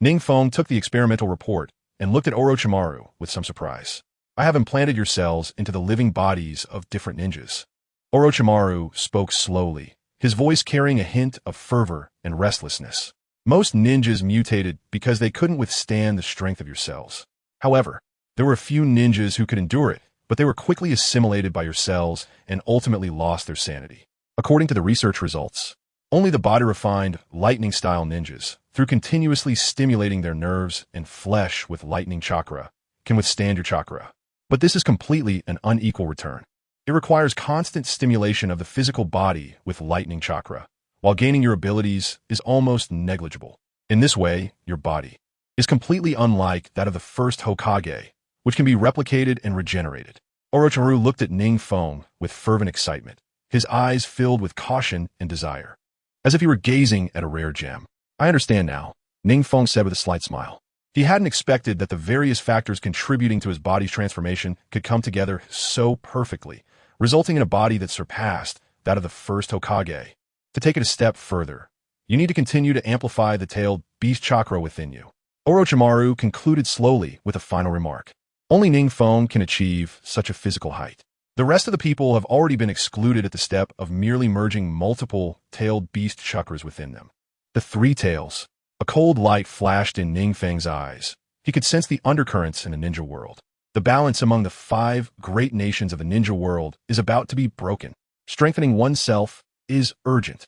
NingFeng took the experimental report and looked at Orochimaru with some surprise. "I have implanted your cells into the living bodies of different ninjas." Orochimaru spoke slowly, his voice carrying a hint of fervor and restlessness. Most ninjas mutated because they couldn't withstand the strength of your cells. However, there were a few ninjas who could endure it, but they were quickly assimilated by your cells and ultimately lost their sanity. According to the research results, only the body-refined, lightning-style ninjas, through continuously stimulating their nerves and flesh with lightning chakra, can withstand your chakra. But this is completely an unequal return. It requires constant stimulation of the physical body with lightning chakra, while gaining your abilities is almost negligible. In this way, your body is completely unlike that of the first Hokage, which can be replicated and regenerated. Orochimaru looked at NingFeng with fervent excitement, his eyes filled with caution and desire, as if he were gazing at a rare gem. I understand now, NingFeng said with a slight smile. He hadn't expected that the various factors contributing to his body's transformation could come together so perfectly, resulting in a body that surpassed that of the first Hokage. To take it a step further, you need to continue to amplify the tailed beast chakra within you. Orochimaru concluded slowly with a final remark. Only NingFeng can achieve such a physical height. The rest of the people have already been excluded at the step of merely merging multiple tailed beast chakras within them. The three tails. A cold light flashed in NingFeng's eyes. He could sense the undercurrents in the ninja world. The balance among the 5 great nations of the ninja world is about to be broken. Strengthening oneself is urgent.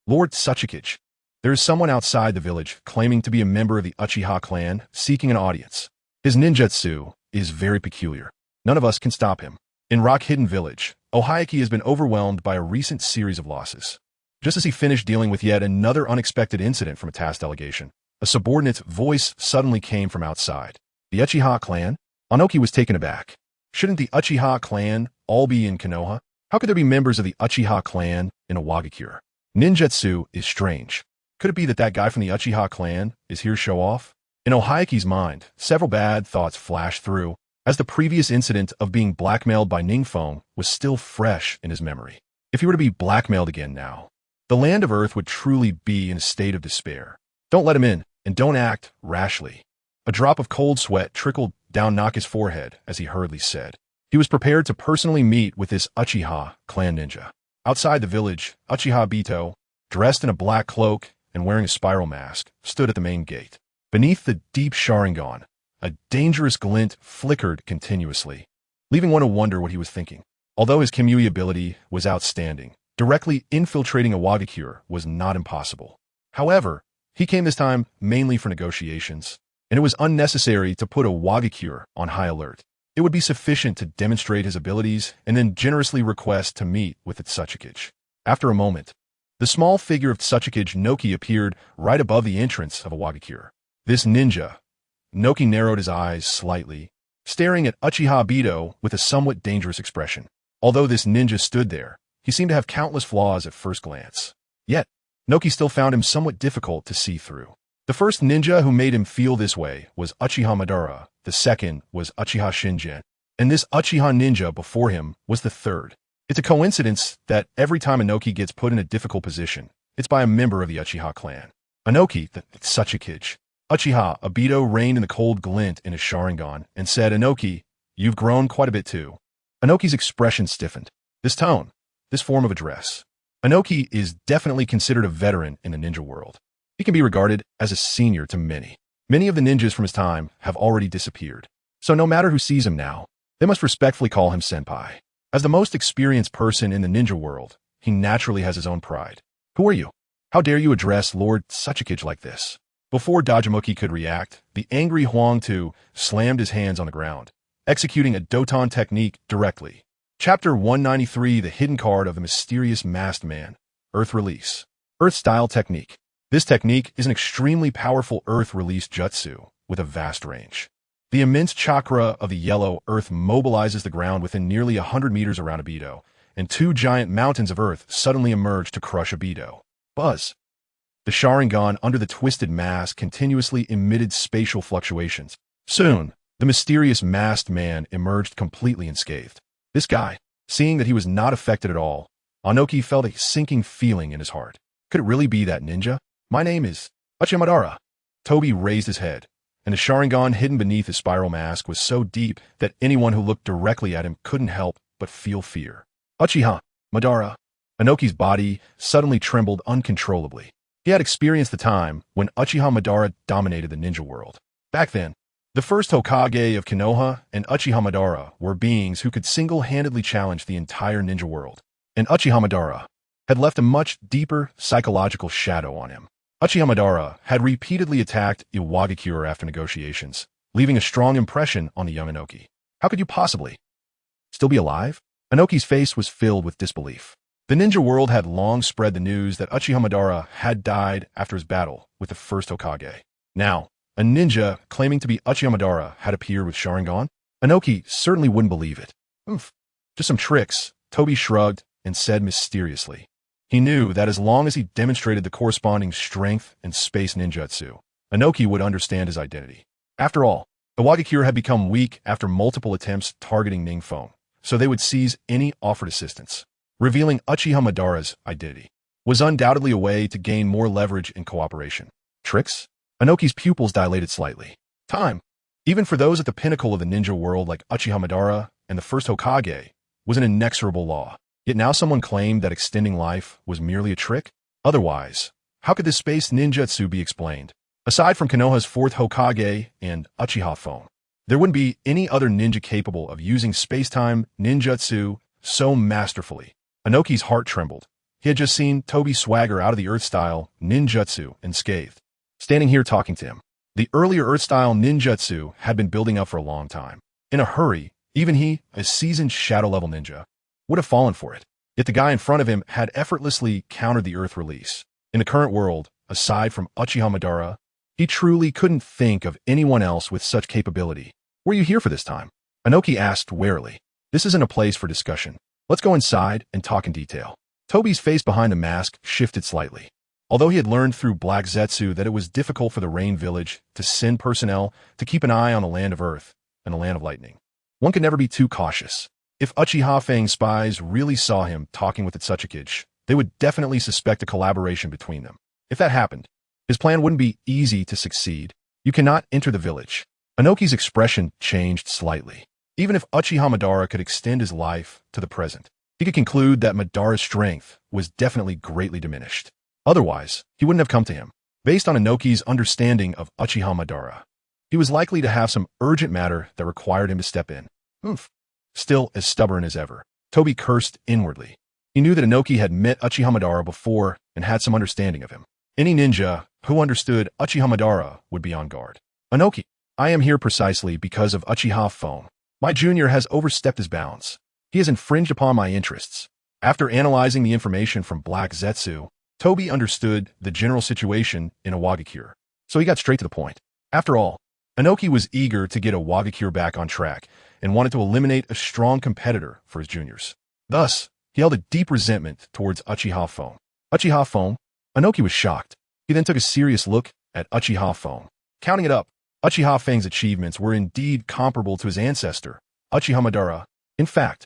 Lord Sasuke, there is someone outside the village claiming to be a member of the Uchiha clan, seeking an audience. His ninjutsu is very peculiar. None of us can stop him. In Rock Hidden Village, Ohyaki has been overwhelmed by a recent series of losses. Just as he finished dealing with yet another unexpected incident from a task delegation, a subordinate's voice suddenly came from outside. The Uchiha clan? Anoki was taken aback. Shouldn't the Uchiha clan all be in Konoha? How could there be members of the Uchiha clan in a Wagakure? Ninjutsu is strange. Could it be that that guy from the Uchiha clan is here to show off? In Ohyaki's mind, several bad thoughts flashed through, as the previous incident of being blackmailed by NingFeng was still fresh in his memory. If he were to be blackmailed again now, the land of Earth would truly be in a state of despair. Don't let him in, and don't act rashly. A drop of cold sweat trickled down Naka's forehead as he hurriedly said. He was prepared to personally meet with this Uchiha clan ninja. Outside the village, Uchiha Bito, dressed in a black cloak and wearing a spiral mask, stood at the main gate. Beneath the deep Sharingan, a dangerous glint flickered continuously, leaving one to wonder what he was thinking. Although his Kimui ability was outstanding, directly infiltrating a Wagakure was not impossible. However, he came this time mainly for negotiations, and it was unnecessary to put a Wagakure on high alert. It would be sufficient to demonstrate his abilities and then generously request to meet with Tsuchikage. After a moment, the small figure of Tsuchikage Noki appeared right above the entrance of a Wagakure. This ninja. Noki narrowed his eyes slightly, staring at Uchiha Bito with a somewhat dangerous expression. Although this ninja stood there, he seemed to have countless flaws at first glance. Yet, Noki still found him somewhat difficult to see through. The first ninja who made him feel this way was Uchiha Madara, the second was Uchiha Shingen, and this Uchiha ninja before him was the third. It's a coincidence that every time Inoki gets put in a difficult position, it's by a member of the Uchiha clan. Inoki, the Tsuchikage. Uchiha Obito reigned in the cold glint in his Sharingan and said, Inoki, you've grown quite a bit too. Inoki's expression stiffened. This tone, this form of address. Inoki is definitely considered a veteran in the ninja world. He can be regarded as a senior to many. Many of the ninjas from his time have already disappeared. So no matter who sees him now, they must respectfully call him senpai. As the most experienced person in the ninja world, he naturally has his own pride. Who are you? How dare you address Lord Tsuchikage like this? Before Dajimuki could react, the angry Huang Tu slammed his hands on the ground, executing a Doton technique directly. Chapter 193, The Hidden Card of the Mysterious Masked Man. Earth Release. Earth-style technique. This technique is an extremely powerful Earth Release jutsu with a vast range. The immense chakra of the yellow Earth mobilizes the ground within nearly 100 meters around Obito, and 2 giant mountains of Earth suddenly emerge to crush Obito. Buzz. The Sharingan under the twisted mask continuously emitted spatial fluctuations. Soon, the mysterious masked man emerged completely unscathed. This guy, seeing that he was not affected at all, Anoki felt a sinking feeling in his heart. Could it really be that ninja? My name is Uchiha Madara. Tobi raised his head, and the Sharingan hidden beneath his spiral mask was so deep that anyone who looked directly at him couldn't help but feel fear. Uchiha Madara. Inoki's body suddenly trembled uncontrollably. He had experienced the time when Uchiha Madara dominated the ninja world. Back then, the first Hokage of Konoha and Uchiha Madara were beings who could single-handedly challenge the entire ninja world. And Uchiha Madara had left a much deeper psychological shadow on him. Uchiha Madara had repeatedly attacked Iwagakure after negotiations, leaving a strong impression on the young Inoki. How could you possibly still be alive? Inoki's face was filled with disbelief. The ninja world had long spread the news that Uchiha Madara had died after his battle with the first Hokage. Now, a ninja claiming to be Uchiha Madara had appeared with Sharingan? Inoki certainly wouldn't believe it. Just some tricks, Toby shrugged and said mysteriously. He knew that as long as he demonstrated the corresponding strength and space ninjutsu, Inoki would understand his identity. After all, Iwagakure had become weak after multiple attempts targeting NingFeng, so they would seize any offered assistance. Revealing Uchiha Madara's identity was undoubtedly a way to gain more leverage and cooperation. Tricks? Inoki's pupils dilated slightly. Time, even for those at the pinnacle of the ninja world like Uchiha Madara and the first Hokage, was an inexorable law. Yet now someone claimed that extending life was merely a trick? Otherwise, how could this space ninjutsu be explained? Aside from Konoha's fourth Hokage and Uchiha Phone, there wouldn't be any other ninja capable of using space-time ninjutsu so masterfully. Inoki's heart trembled. He had just seen Toby swagger out of the Earth-style ninjutsu unscathed. Standing here talking to him, the earlier Earth-style ninjutsu had been building up for a long time. In a hurry, even he, a seasoned shadow-level ninja, would have fallen for it. Yet the guy in front of him had effortlessly countered the Earth release. In the current world, aside from Uchiha Madara, he truly couldn't think of anyone else with such capability. Were you here for this time? Inoki asked warily. This isn't a place for discussion. Let's go inside and talk in detail. Toby's face behind the mask shifted slightly. Although he had learned through Black Zetsu that it was difficult for the Rain Village to send personnel to keep an eye on the Land of Earth and the Land of Lightning, one could never be too cautious. If Uchiha Fang's spies really saw him talking with Itsuchikage, they would definitely suspect a collaboration between them. If that happened, his plan wouldn't be easy to succeed. You cannot enter the village. Inoki's expression changed slightly. Even if Uchiha Madara could extend his life to the present, he could conclude that Madara's strength was definitely greatly diminished. Otherwise, he wouldn't have come to him. Based on Inoki's understanding of Uchiha Madara, he was likely to have some urgent matter that required him to step in. Still as stubborn as ever, Toby cursed inwardly. He knew that Inoki had met Uchiha Madara before and had some understanding of him. Any ninja who understood Uchiha Madara would be on guard. Inoki, I am here precisely because of Uchiha Phone. My junior has overstepped his bounds. He has infringed upon my interests. After analyzing the information from Black Zetsu, Toby understood the general situation in Iwagakure, so he got straight to the point. After all, Inoki was eager to get Iwagakure back on track and wanted to eliminate a strong competitor for his juniors. Thus, he held a deep resentment towards Uchiha Phone. Uchiha Phone? Inoki was shocked. He then took a serious look at Uchiha Phone. Counting it up, Uchiha Fang's achievements were indeed comparable to his ancestor, Uchiha Madara. In fact,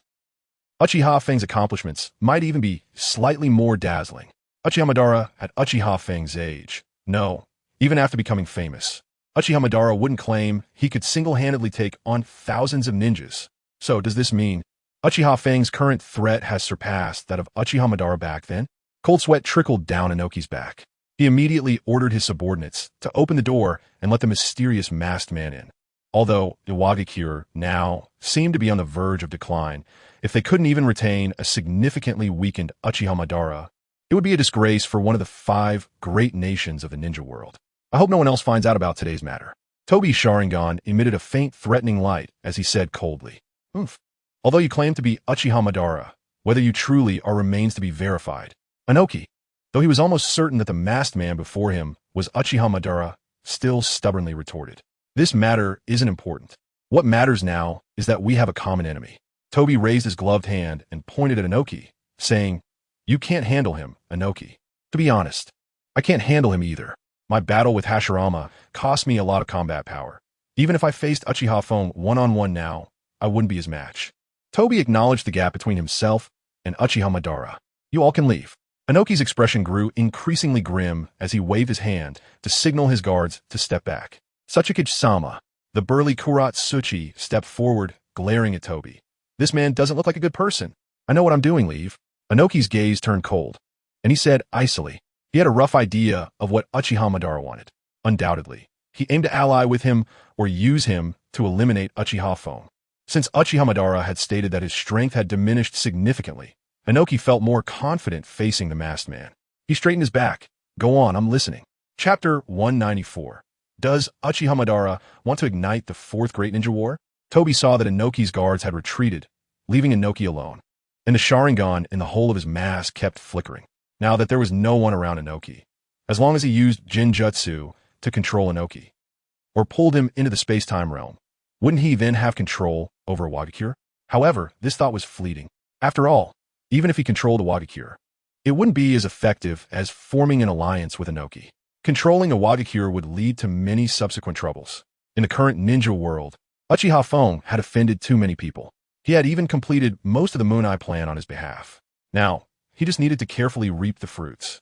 Uchiha Fang's accomplishments might even be slightly more dazzling. Uchiha Madara at Uchiha Fang's age. No, even after becoming famous, Uchiha Madara wouldn't claim he could single-handedly take on thousands of ninjas. So does this mean Uchiha Fang's current threat has surpassed that of Uchiha Madara back then? Cold sweat trickled down Inoki's back. He immediately ordered his subordinates to open the door and let the mysterious masked man in. Although Iwagakure now seemed to be on the verge of decline, if they couldn't even retain a significantly weakened Uchiha Madara, it would be a disgrace for one of the 5 great nations of the ninja world. I hope no one else finds out about today's matter. Toby's Sharingan emitted a faint threatening light as he said coldly, Although you claim to be Uchiha Madara, whether you truly are remains to be verified. Inoki, though he was almost certain that the masked man before him was Uchiha Madara, still stubbornly retorted. This matter isn't important. What matters now is that we have a common enemy. Toby raised his gloved hand and pointed at Inoki, saying, You can't handle him, Inoki. To be honest, I can't handle him either. My battle with Hashirama cost me a lot of combat power. Even if I faced Uchiha Phone one-on-one now, I wouldn't be his match. Toby acknowledged the gap between himself and Uchiha Madara. You all can leave. Inoki's expression grew increasingly grim as he waved his hand to signal his guards to step back. Tsuchikage-sama, the burly Kuratsuchi, stepped forward, glaring at Toby. This man doesn't look like a good person. I know what I'm doing, leave. Inoki's gaze turned cold, and he said icily. He had a rough idea of what Uchiha Madara wanted. Undoubtedly, he aimed to ally with him or use him to eliminate Uchiha Fong. Since Uchiha Madara had stated that his strength had diminished significantly, Inoki felt more confident facing the masked man. He straightened his back. Go on, I'm listening. Chapter 194. Does Uchiha Madara want to ignite the Fourth Great Ninja War? Toby saw that Inoki's guards had retreated, leaving Inoki alone. And the Sharingan in the hole of his mask kept flickering, now that there was no one around Inoki. As long as he used Jinjutsu to control Inoki, or pulled him into the space-time realm, wouldn't he then have control over a Wagakure? However, this thought was fleeting. After all, even if he controlled a Wagakure, it wouldn't be as effective as forming an alliance with Inoki. Controlling a Wagakure would lead to many subsequent troubles. In the current ninja world, Uchiha Fong had offended too many people. He had even completed most of the Moon Eye plan on his behalf. Now, he just needed to carefully reap the fruits.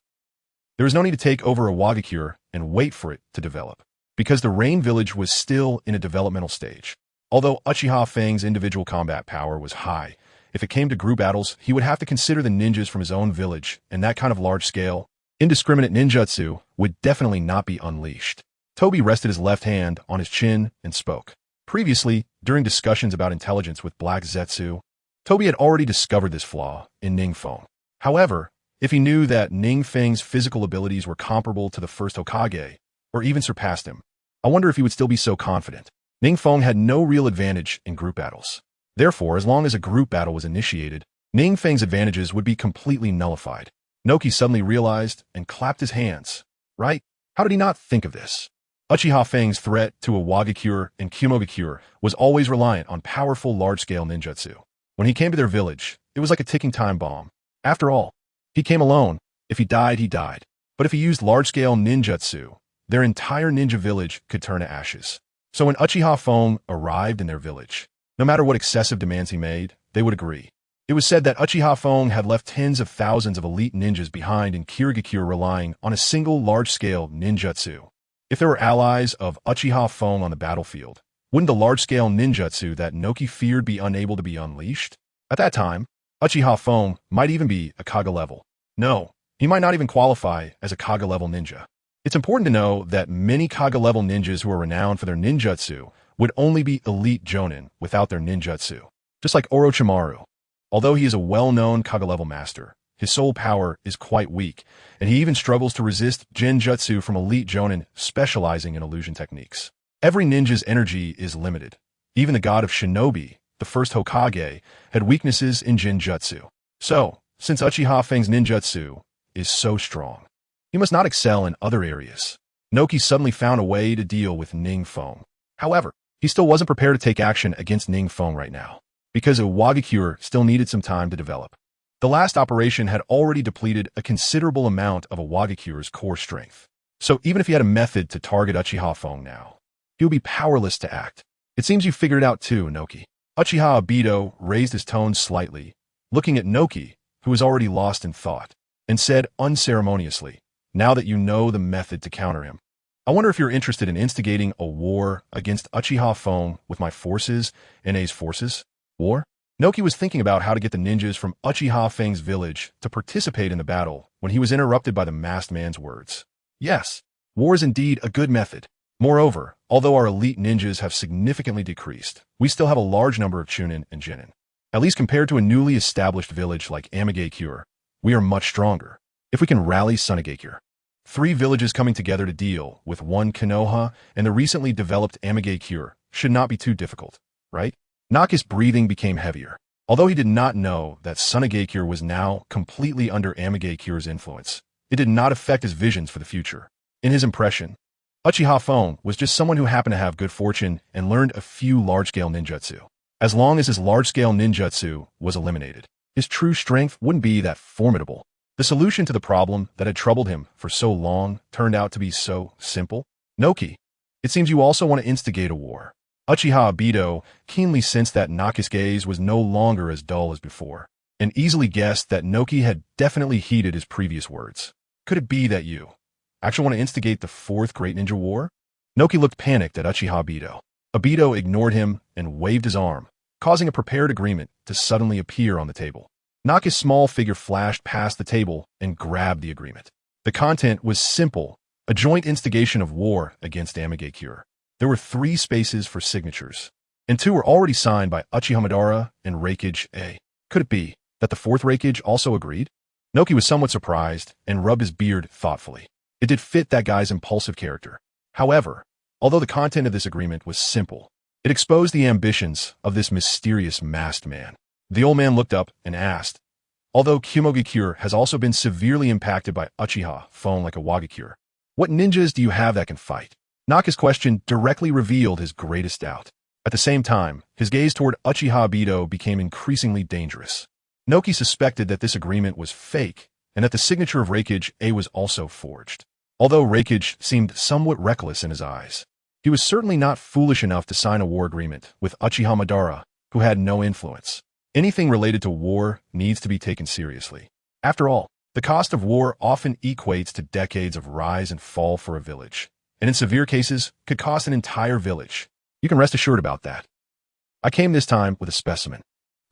There was no need to take over a Wagakure and wait for it to develop, because the Rain Village was still in a developmental stage. Although Uchiha Fang's individual combat power was high, if it came to group battles, he would have to consider the ninjas from his own village, and that kind of large-scale, indiscriminate ninjutsu would definitely not be unleashed. Toby rested his left hand on his chin and spoke. Previously, during discussions about intelligence with Black Zetsu, Toby had already discovered this flaw in NingFeng. However, if he knew that NingFeng's physical abilities were comparable to the first Hokage, or even surpassed him, I wonder if he would still be so confident. NingFeng had no real advantage in group battles. Therefore, as long as a group battle was initiated, NingFeng's advantages would be completely nullified. Inoki suddenly realized and clapped his hands. Right? How did he not think of this? Uchiha Fang's threat to a Wagakure and Kumogakure was always reliant on powerful large-scale ninjutsu. When he came to their village, it was like a ticking time bomb. After all, he came alone. If he died, he died. But if he used large-scale ninjutsu, their entire ninja village could turn to ashes. So when Uchiha Fong arrived in their village, no matter what excessive demands he made, they would agree. It was said that Uchiha Fong had left tens of thousands of elite ninjas behind in Kirigakure relying on a single large-scale ninjutsu. If there were allies of Uchiha Fong on the battlefield, wouldn't the large-scale ninjutsu that Inoki feared be unable to be unleashed? At that time, Uchiha Fong might even be a Kage level. No, he might not even qualify as a Kage level ninja. It's important to know that many Kage level ninjas who are renowned for their ninjutsu would only be elite jonin without their ninjutsu. Just like Orochimaru. Although he is a well-known Kage level master, his soul power is quite weak, and he even struggles to resist genjutsu from elite jonin specializing in illusion techniques. Every ninja's energy is limited. Even the god of shinobi, the first Hokage, had weaknesses in genjutsu. So, since Uchiha Fang's ninjutsu is so strong, he must not excel in other areas. Inoki suddenly found a way to deal with NingFeng. However, he still wasn't prepared to take action against NingFeng right now, because a Wagakure still needed some time to develop. The last operation had already depleted a considerable amount of a Wagakure's core strength. So even if he had a method to target Uchiha Fong now, he would be powerless to act. It seems you figured it out too, Inoki. Uchiha Obito raised his tone slightly, looking at Inoki, who was already lost in thought, and said unceremoniously, now that you know the method to counter him, I wonder if you're interested in instigating a war against Uchiha Fong with my forces and A's forces? War? Inoki was thinking about how to get the ninjas from Uchiha Fang's village to participate in the battle when he was interrupted by the masked man's words. Yes, war is indeed a good method. Moreover, although our elite ninjas have significantly decreased, we still have a large number of Chunin and Jinin. At least compared to a newly established village like Amigakure, we are much stronger. If we can rally Sunagakure, 3 villages coming together to deal with one Konoha and the recently developed Amigakure should not be too difficult, right? Naki's breathing became heavier. Although he did not know that Sunagakure was now completely under Amigakure's influence, it did not affect his visions for the future. In his impression, Uchiha Fong was just someone who happened to have good fortune and learned a few large-scale ninjutsu. As long as his large-scale ninjutsu was eliminated, his true strength wouldn't be that formidable. The solution to the problem that had troubled him for so long turned out to be so simple. Inoki, it seems you also want to instigate a war. Uchiha Obito keenly sensed that Naki's gaze was no longer as dull as before, and easily guessed that Inoki had definitely heeded his previous words. Could it be that you actually want to instigate the 4th Great Ninja War? Inoki looked panicked at Uchiha Obito. Obito ignored him and waved his arm, causing a prepared agreement to suddenly appear on the table. Naka's small figure flashed past the table and grabbed the agreement. The content was simple, a joint instigation of war against Amigakure. There were 3 spaces for signatures, and 2 were already signed by Uchiha Madara and Reikage A. Could it be that the 4th Reikage also agreed? Noki was somewhat surprised and rubbed his beard thoughtfully. It did fit that guy's impulsive character. However, although the content of this agreement was simple, it exposed the ambitions of this mysterious masked man. The old man looked up and asked, although Kumogakure has also been severely impacted by Uchiha phone like a Wagakure, what ninjas do you have that can fight? Naka's question directly revealed his greatest doubt. At the same time, his gaze toward Uchiha Obito became increasingly dangerous. Noki suspected that this agreement was fake and that the signature of Reikage A was also forged. Although Reikage seemed somewhat reckless in his eyes, he was certainly not foolish enough to sign a war agreement with Uchiha Madara, who had no influence. Anything related to war needs to be taken seriously. After all, the cost of war often equates to decades of rise and fall for a village, and in severe cases, could cost an entire village. You can rest assured about that. I came this time with a specimen.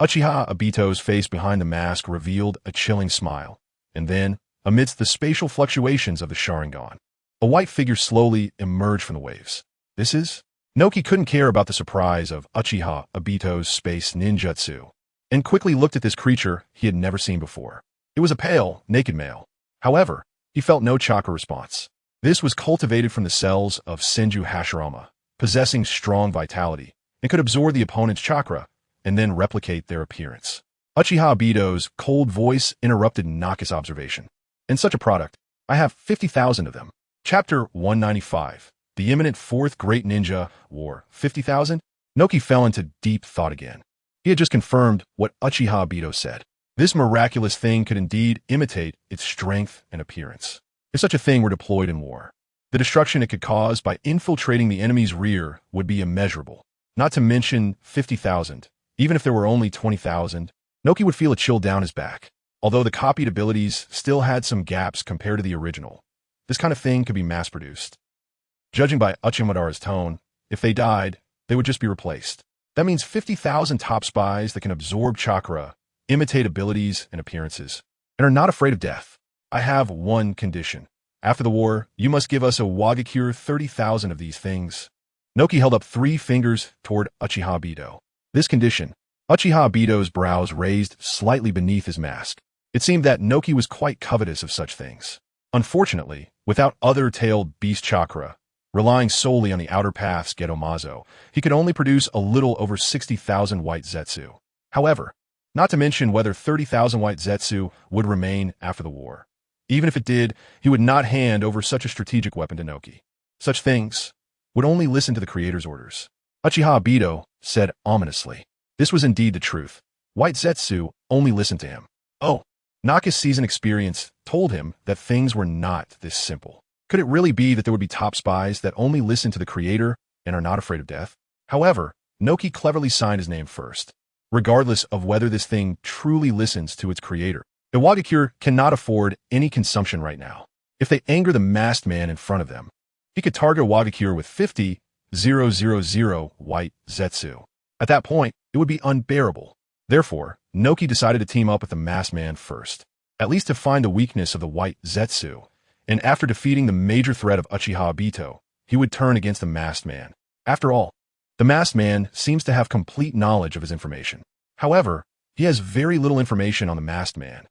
Uchiha Obito's face behind the mask revealed a chilling smile, and then, amidst the spatial fluctuations of the Sharingan, a white figure slowly emerged from the waves. This is? Noki couldn't care about the surprise of Uchiha Obito's space ninjutsu, and quickly looked at this creature he had never seen before. It was a pale, naked male. However, he felt no chakra response. This was cultivated from the cells of Senju Hashirama, possessing strong vitality, and could absorb the opponent's chakra and then replicate their appearance. Uchiha Obito's cold voice interrupted Naka's observation. In such a product, I have 50,000 of them. Chapter 195. The imminent 4th Great Ninja War. 50,000? Noki fell into deep thought again. He had just confirmed what Uchiha Obito said. This miraculous thing could indeed imitate its strength and appearance. If such a thing were deployed in war, the destruction it could cause by infiltrating the enemy's rear would be immeasurable. Not to mention 50,000. Even if there were only 20,000, Noki would feel a chill down his back. Although the copied abilities still had some gaps compared to the original, this kind of thing could be mass-produced. Judging by Uchiha Madara's tone, if they died, they would just be replaced. That means 50,000 top spies that can absorb chakra, imitate abilities and appearances, and are not afraid of death. I have one condition. After the war, you must give us a Wagakure 30,000 of these things. Noki held up 3 fingers toward Uchiha Obito. This condition, Uchiha Obito's brows raised slightly beneath his mask. It seemed that Noki was quite covetous of such things. Unfortunately, without other-tailed beast chakra, relying solely on the outer path's Gedomazo, he could only produce a little over 60,000 white Zetsu. However, not to mention whether 30,000 white Zetsu would remain after the war. Even if it did, he would not hand over such a strategic weapon to Noki. Such things would only listen to the creator's orders. Uchiha Obito said ominously. This was indeed the truth. White Zetsu only listened to him. Oh, Naka's seasoned experience told him that things were not this simple. Could it really be that there would be top spies that only listen to the creator and are not afraid of death? However, Noki cleverly signed his name first. Regardless of whether this thing truly listens to its creator, the Wagakure cannot afford any consumption right now. If they anger the masked man in front of them, he could target a Wagakure with 50,000 white Zetsu. At that point, it would be unbearable. Therefore, Noki decided to team up with the masked man first, at least to find the weakness of the white Zetsu, and after defeating the major threat of Uchiha Obito, he would turn against the masked man. After all, the masked man seems to have complete knowledge of his information. However, he has very little information on the masked man.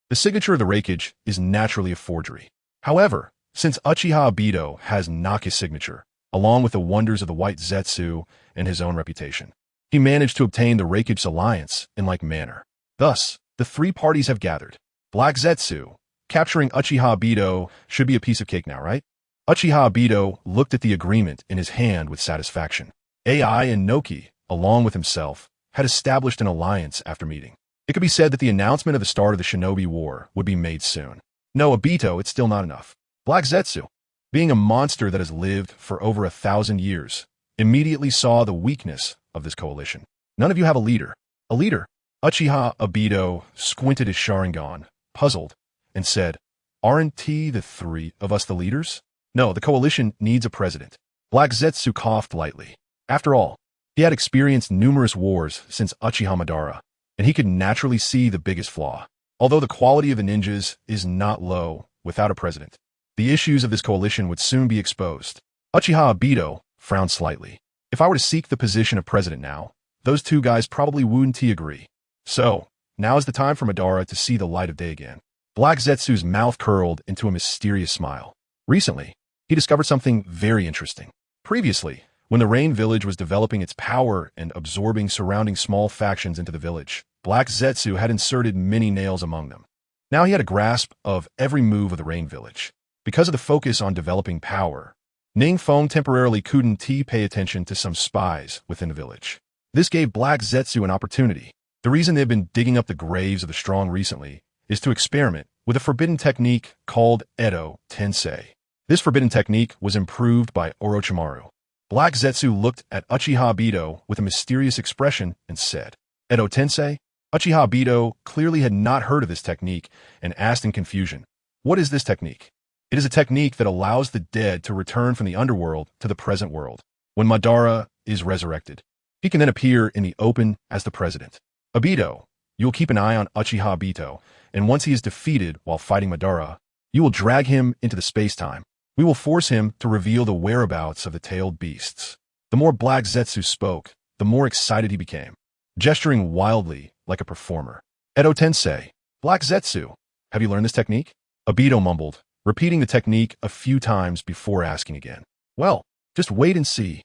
The signature of the Reikage is naturally a forgery. However, since Uchiha Obito has Naka's signature, along with the wonders of the white Zetsu and his own reputation, he managed to obtain the Reikage's alliance in like manner. Thus, the 3 parties have gathered. Black Zetsu, capturing Uchiha Obito should be a piece of cake now, right? Uchiha Obito looked at the agreement in his hand with satisfaction. AI and Noki, along with himself, had established an alliance after meeting. It could be said that the announcement of the start of the Shinobi War would be made soon. No, Obito, it's still not enough. Black Zetsu, being a monster that has lived for over 1,000 years, immediately saw the weakness of this coalition. None of you have a leader. A leader? Uchiha Obito squinted his Sharingan, puzzled, and said, aren't the 3 of us the leaders? No, the coalition needs a president. Black Zetsu coughed lightly. After all, he had experienced numerous wars since Uchiha Madara, and he could naturally see the biggest flaw. Although the quality of the ninjas is not low without a president, the issues of this coalition would soon be exposed. Uchiha Obito frowned slightly. If I were to seek the position of president now, those two guys probably wouldn't agree. So, now is the time for Madara to see the light of day again. Black Zetsu's mouth curled into a mysterious smile. Recently, he discovered something very interesting. Previously, when the Rain Village was developing its power and absorbing surrounding small factions into the village, Black Zetsu had inserted many nails among them. Now he had a grasp of every move of the Rain Village. Because of the focus on developing power, NingFeng temporarily couldn't pay attention to some spies within the village. This gave Black Zetsu an opportunity. The reason they've been digging up the graves of the strong recently is to experiment with a forbidden technique called Edo Tensei. This forbidden technique was improved by Orochimaru. Black Zetsu looked at Uchiha Obito with a mysterious expression and said, "Edo Tensei?" Uchiha Obito clearly had not heard of this technique and asked in confusion, "What is this technique?" It is a technique that allows the dead to return from the underworld to the present world. When Madara is resurrected, he can then appear in the open as the president. Obito, you will keep an eye on Uchiha Obito, and once he is defeated while fighting Madara, you will drag him into the space-time. We will force him to reveal the whereabouts of the tailed beasts. The more Black Zetsu spoke, the more excited he became, gesturing wildly like a performer. "Edo Tensei, Black Zetsu, have you learned this technique?" Obito mumbled, repeating the technique a few times before asking again. "Well, just wait and see."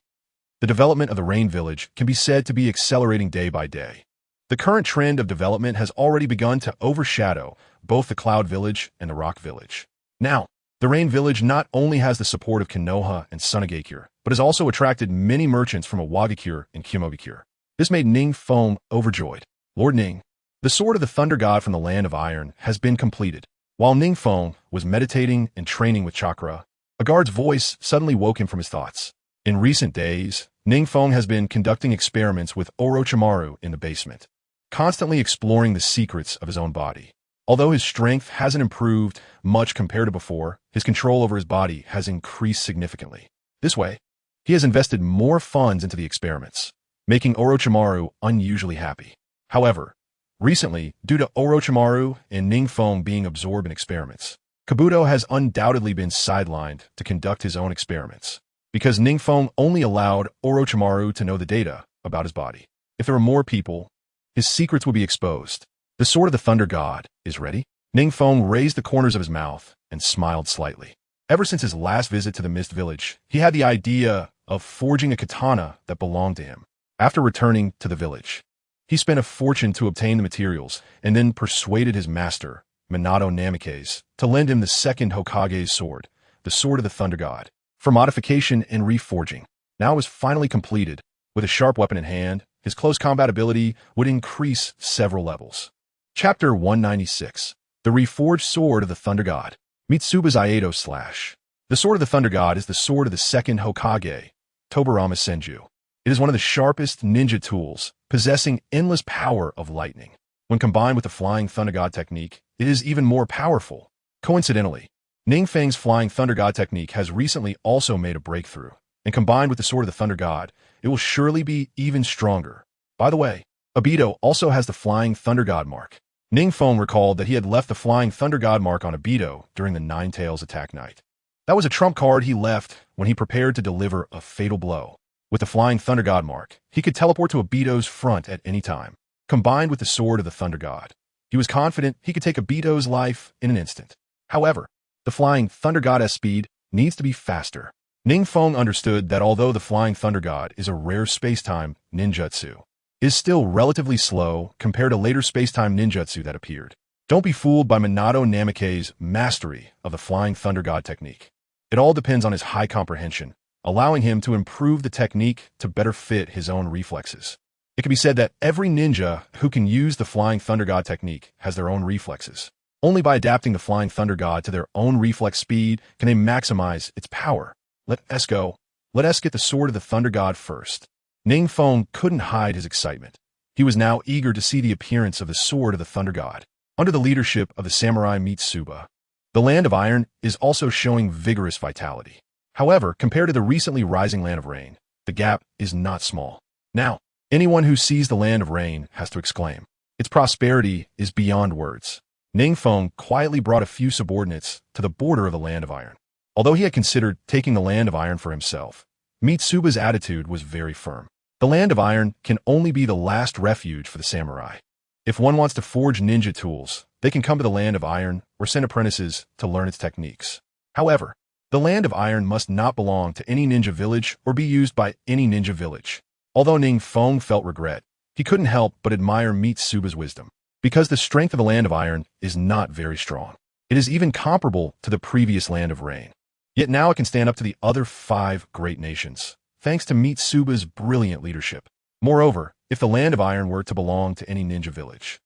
The development of the Rain Village can be said to be accelerating day by day. The current trend of development has already begun to overshadow both the Cloud Village and the Rock Village. Now, the Rain Village not only has the support of Konoha and Sunagakure, but has also attracted many merchants from Awagakure and Kyomogakure. This made NingFeng overjoyed. "Lord Ning, the sword of the Thunder God from the Land of Iron has been completed." While NingFeng was meditating and training with chakra, a guard's voice suddenly woke him from his thoughts. In recent days, NingFeng has been conducting experiments with Orochimaru in the basement, constantly exploring the secrets of his own body. Although his strength hasn't improved much compared to before, his control over his body has increased significantly. This way, he has invested more funds into the experiments, making Orochimaru unusually happy. However, recently, due to Orochimaru and NingFeng being absorbed in experiments, Kabuto has undoubtedly been sidelined to conduct his own experiments, because NingFeng only allowed Orochimaru to know the data about his body. If there were more people, his secrets would be exposed. "The sword of the Thunder God is ready?" NingFeng raised the corners of his mouth and smiled slightly. Ever since his last visit to the Mist Village, he had the idea of forging a katana that belonged to him. After returning to the village, he spent a fortune to obtain the materials and then persuaded his master, Minato Namikaze, to lend him the second Hokage's sword, the sword of the Thunder God, for modification and reforging. Now it was finally completed. With a sharp weapon in hand, his close combat ability would increase several levels. Chapter 196. The Reforged Sword of the Thunder God. Mitsuba's Aedo Slash. The Sword of the Thunder God is the sword of the second Hokage, Tobirama Senju. It is one of the sharpest ninja tools, possessing endless power of lightning. When combined with the Flying Thunder God technique, it is even more powerful. Coincidentally, NingFeng's Flying Thunder God technique has recently also made a breakthrough, and combined with the Sword of the Thunder God, it will surely be even stronger. By the way, Obito also has the Flying Thunder God mark. NingFeng recalled that he had left the Flying Thunder God mark on Obito during the Nine Tails attack night. That was a trump card he left when he prepared to deliver a fatal blow. With the Flying Thunder God mark, he could teleport to Obito's front at any time. Combined with the Sword of the Thunder God, he was confident he could take Obito's life in an instant. However, the Flying Thunder God's speed needs to be faster. NingFeng understood that although the Flying Thunder God is a rare space-time ninjutsu, it is still relatively slow compared to later space-time ninjutsu that appeared. Don't be fooled by Minato Namikaze's mastery of the Flying Thunder God technique. It all depends on his high comprehension, allowing him to improve the technique to better fit his own reflexes. It can be said that every ninja who can use the Flying Thunder God technique has their own reflexes. Only by adapting the Flying Thunder God to their own reflex speed can they maximize its power. Let us go. Let us get the Sword of the Thunder God first. NingFeng couldn't hide his excitement. He was now eager to see the appearance of the Sword of the Thunder God. Under the leadership of the samurai Mitsuba, the Land of Iron is also showing vigorous vitality. However, compared to the recently rising Land of Rain, the gap is not small. Now, anyone who sees the Land of Rain has to exclaim, Its prosperity is beyond words. NingFeng quietly brought a few subordinates to the border of the Land of Iron. Although he had considered taking the Land of Iron for himself, Mitsuba's attitude was very firm. The Land of Iron can only be the last refuge for the samurai. If one wants to forge ninja tools, they can come to the Land of Iron or send apprentices to learn its techniques. However, the Land of Iron must not belong to any ninja village or be used by any ninja village. Although NingFeng felt regret, he couldn't help but admire Mitsuba's wisdom, because the strength of the Land of Iron is not very strong. It is even comparable to the previous Land of Rain. Yet now it can stand up to the other 5 great nations, thanks to Mitsuba's brilliant leadership. Moreover, if the Land of Iron were to belong to any ninja village,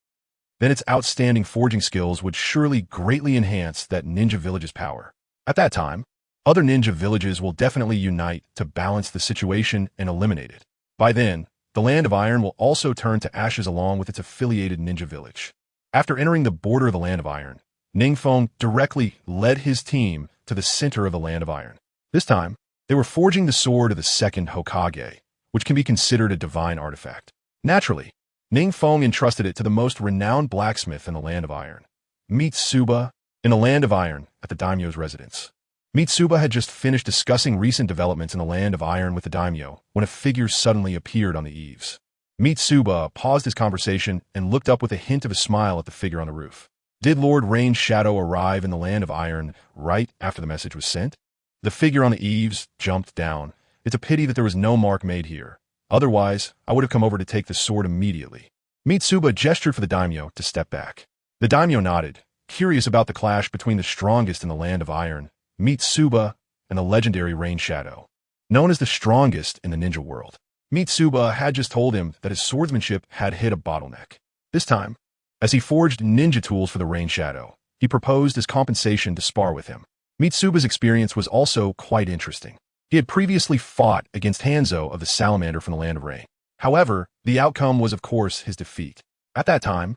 then its outstanding forging skills would surely greatly enhance that ninja village's power. At that time, other ninja villages will definitely unite to balance the situation and eliminate it. By then, the Land of Iron will also turn to ashes along with its affiliated ninja village. After entering the border of the Land of Iron, NingFeng directly led his team to the center of the Land of Iron. This time, they were forging the sword of the second Hokage, which can be considered a divine artifact. Naturally, NingFeng entrusted it to the most renowned blacksmith in the Land of Iron, Mitsuba, in the Land of Iron at the daimyo's residence. Mitsuba had just finished discussing recent developments in the Land of Iron with the daimyo when a figure suddenly appeared on the eaves. Mitsuba paused his conversation and looked up with a hint of a smile at the figure on the roof. Did Lord Rain Shadow arrive in the Land of Iron right after the message was sent? The figure on the eaves jumped down. It's a pity that there was no mark made here. Otherwise, I would have come over to take the sword immediately. Mitsuba gestured for the daimyo to step back. The daimyo nodded, curious about the clash between the strongest in the Land of Iron, Mitsuba, and the legendary Rain Shadow, known as the strongest in the ninja world. Mitsuba had just told him that his swordsmanship had hit a bottleneck. This time, as he forged ninja tools for the Rain Shadow, he proposed as compensation to spar with him. Mitsuba's experience was also quite interesting. He had previously fought against Hanzo of the Salamander from the Land of Rain. However, the outcome was of course his defeat. At that time,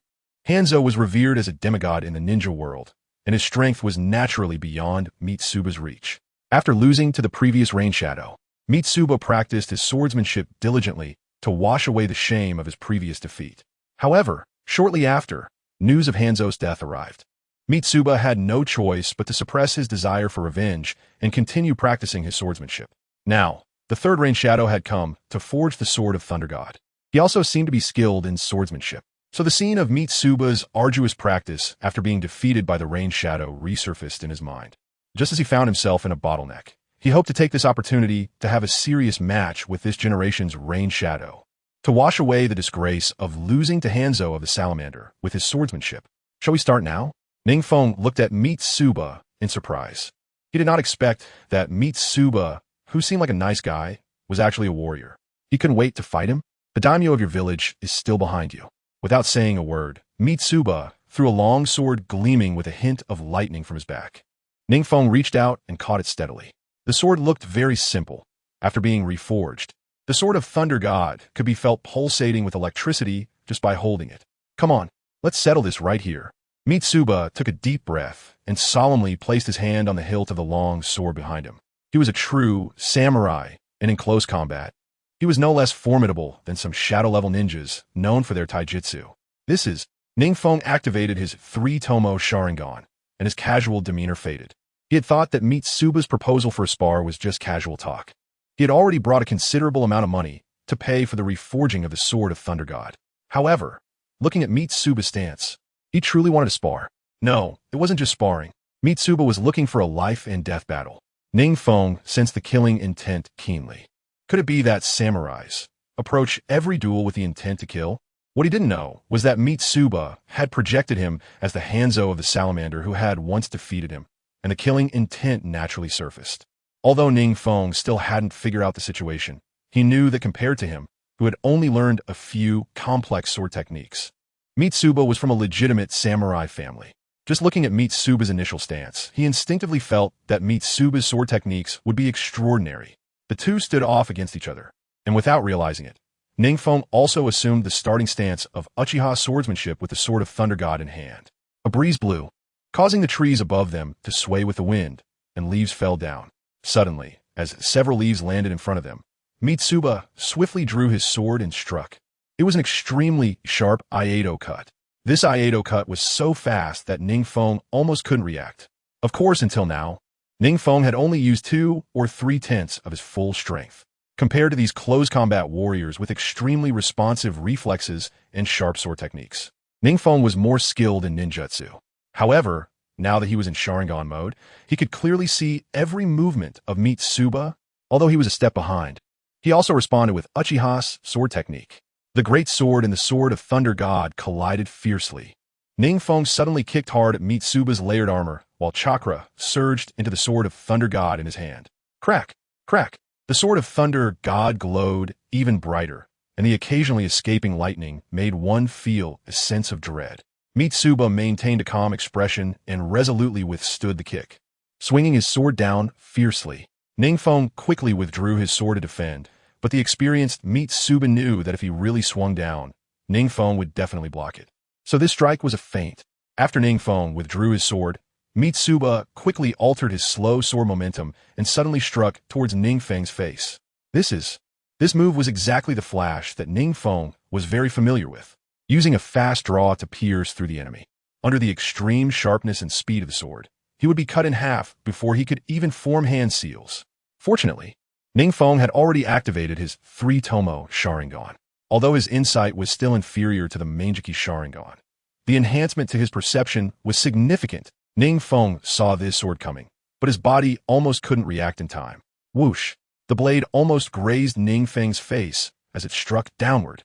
Hanzo was revered as a demigod in the ninja world, and his strength was naturally beyond Mitsuba's reach. After losing to the previous Rain Shadow, Mitsuba practiced his swordsmanship diligently to wash away the shame of his previous defeat. However, shortly after, news of Hanzo's death arrived. Mitsuba had no choice but to suppress his desire for revenge and continue practicing his swordsmanship. Now, the third Rain Shadow had come to forge the sword of Thunder God. He also seemed to be skilled in swordsmanship. So the scene of Mitsuba's arduous practice after being defeated by the Rain Shadow resurfaced in his mind. Just as he found himself in a bottleneck, he hoped to take this opportunity to have a serious match with this generation's Rain Shadow, to wash away the disgrace of losing to Hanzo of the Salamander with his swordsmanship. Shall we start now? NingFeng looked at Mitsuba in surprise. He did not expect that Mitsuba, who seemed like a nice guy, was actually a warrior. He couldn't wait to fight him. The daimyo of your village is still behind you. Without saying a word, Mitsuba threw a long sword gleaming with a hint of lightning from his back. NingFeng reached out and caught it steadily. The sword looked very simple. After being reforged, the sword of Thunder God could be felt pulsating with electricity just by holding it. Come on, let's settle this right here. Mitsuba took a deep breath and solemnly placed his hand on the hilt of the long sword behind him. He was a true samurai, and in close combat, he was no less formidable than some shadow-level ninjas known for their taijutsu. NingFeng activated his 3-tomo Sharingan, and his casual demeanor faded. He had thought that Mitsuba's proposal for a spar was just casual talk. He had already brought a considerable amount of money to pay for the reforging of the sword of Thunder God. However, looking at Mitsuba's stance, he truly wanted to spar. No, it wasn't just sparring. Mitsuba was looking for a life-and-death battle. NingFeng sensed the killing intent keenly. Could it be that samurais approach every duel with the intent to kill? What he didn't know was that Mitsuba had projected him as the Hanzo of the Salamander who had once defeated him, and the killing intent naturally surfaced. Although NingFeng still hadn't figured out the situation, he knew that compared to him, who had only learned a few complex sword techniques, Mitsuba was from a legitimate samurai family. Just looking at Mitsuba's initial stance, he instinctively felt that Mitsuba's sword techniques would be extraordinary. The two stood off against each other, and without realizing it, NingFeng also assumed the starting stance of Uchiha swordsmanship with the sword of Thunder God in hand. A breeze blew, causing the trees above them to sway with the wind, and leaves fell down. Suddenly, as several leaves landed in front of them, Mitsuba swiftly drew his sword and struck. It was an extremely sharp Iato cut. This Iato cut was so fast that NingFeng almost couldn't react. Of course, until now, NingFeng had only used 2 or 3/10 of his full strength, compared to these close combat warriors with extremely responsive reflexes and sharp sword techniques. NingFeng was more skilled in ninjutsu. However, now that he was in Sharingan mode, he could clearly see every movement of Mitsuba, although he was a step behind. He also responded with Uchiha's sword technique. The great sword and the sword of Thunder God collided fiercely. NingFeng suddenly kicked hard at Mitsuba's layered armor, while chakra surged into the sword of Thunder God in his hand. Crack! Crack! The sword of Thunder God glowed even brighter, and the occasionally escaping lightning made one feel a sense of dread. Mitsuba maintained a calm expression and resolutely withstood the kick. Swinging his sword down fiercely, NingFeng quickly withdrew his sword to defend, but the experienced Mitsuba knew that if he really swung down, NingFeng would definitely block it. So this strike was a feint. After NingFeng withdrew his sword, Mitsuba quickly altered his slow sword momentum and suddenly struck towards NingFeng's face. This move was exactly the flash that NingFeng was very familiar with, using a fast draw to pierce through the enemy. Under the extreme sharpness and speed of the sword, he would be cut in half before he could even form hand seals. Fortunately, NingFeng had already activated his 3-Tomo Sharingan. Although his insight was still inferior to the Manjiki Sharingan, the enhancement to his perception was significant. NingFeng saw this sword coming, but his body almost couldn't react in time. Whoosh! The blade almost grazed NingFeng's face as it struck downward.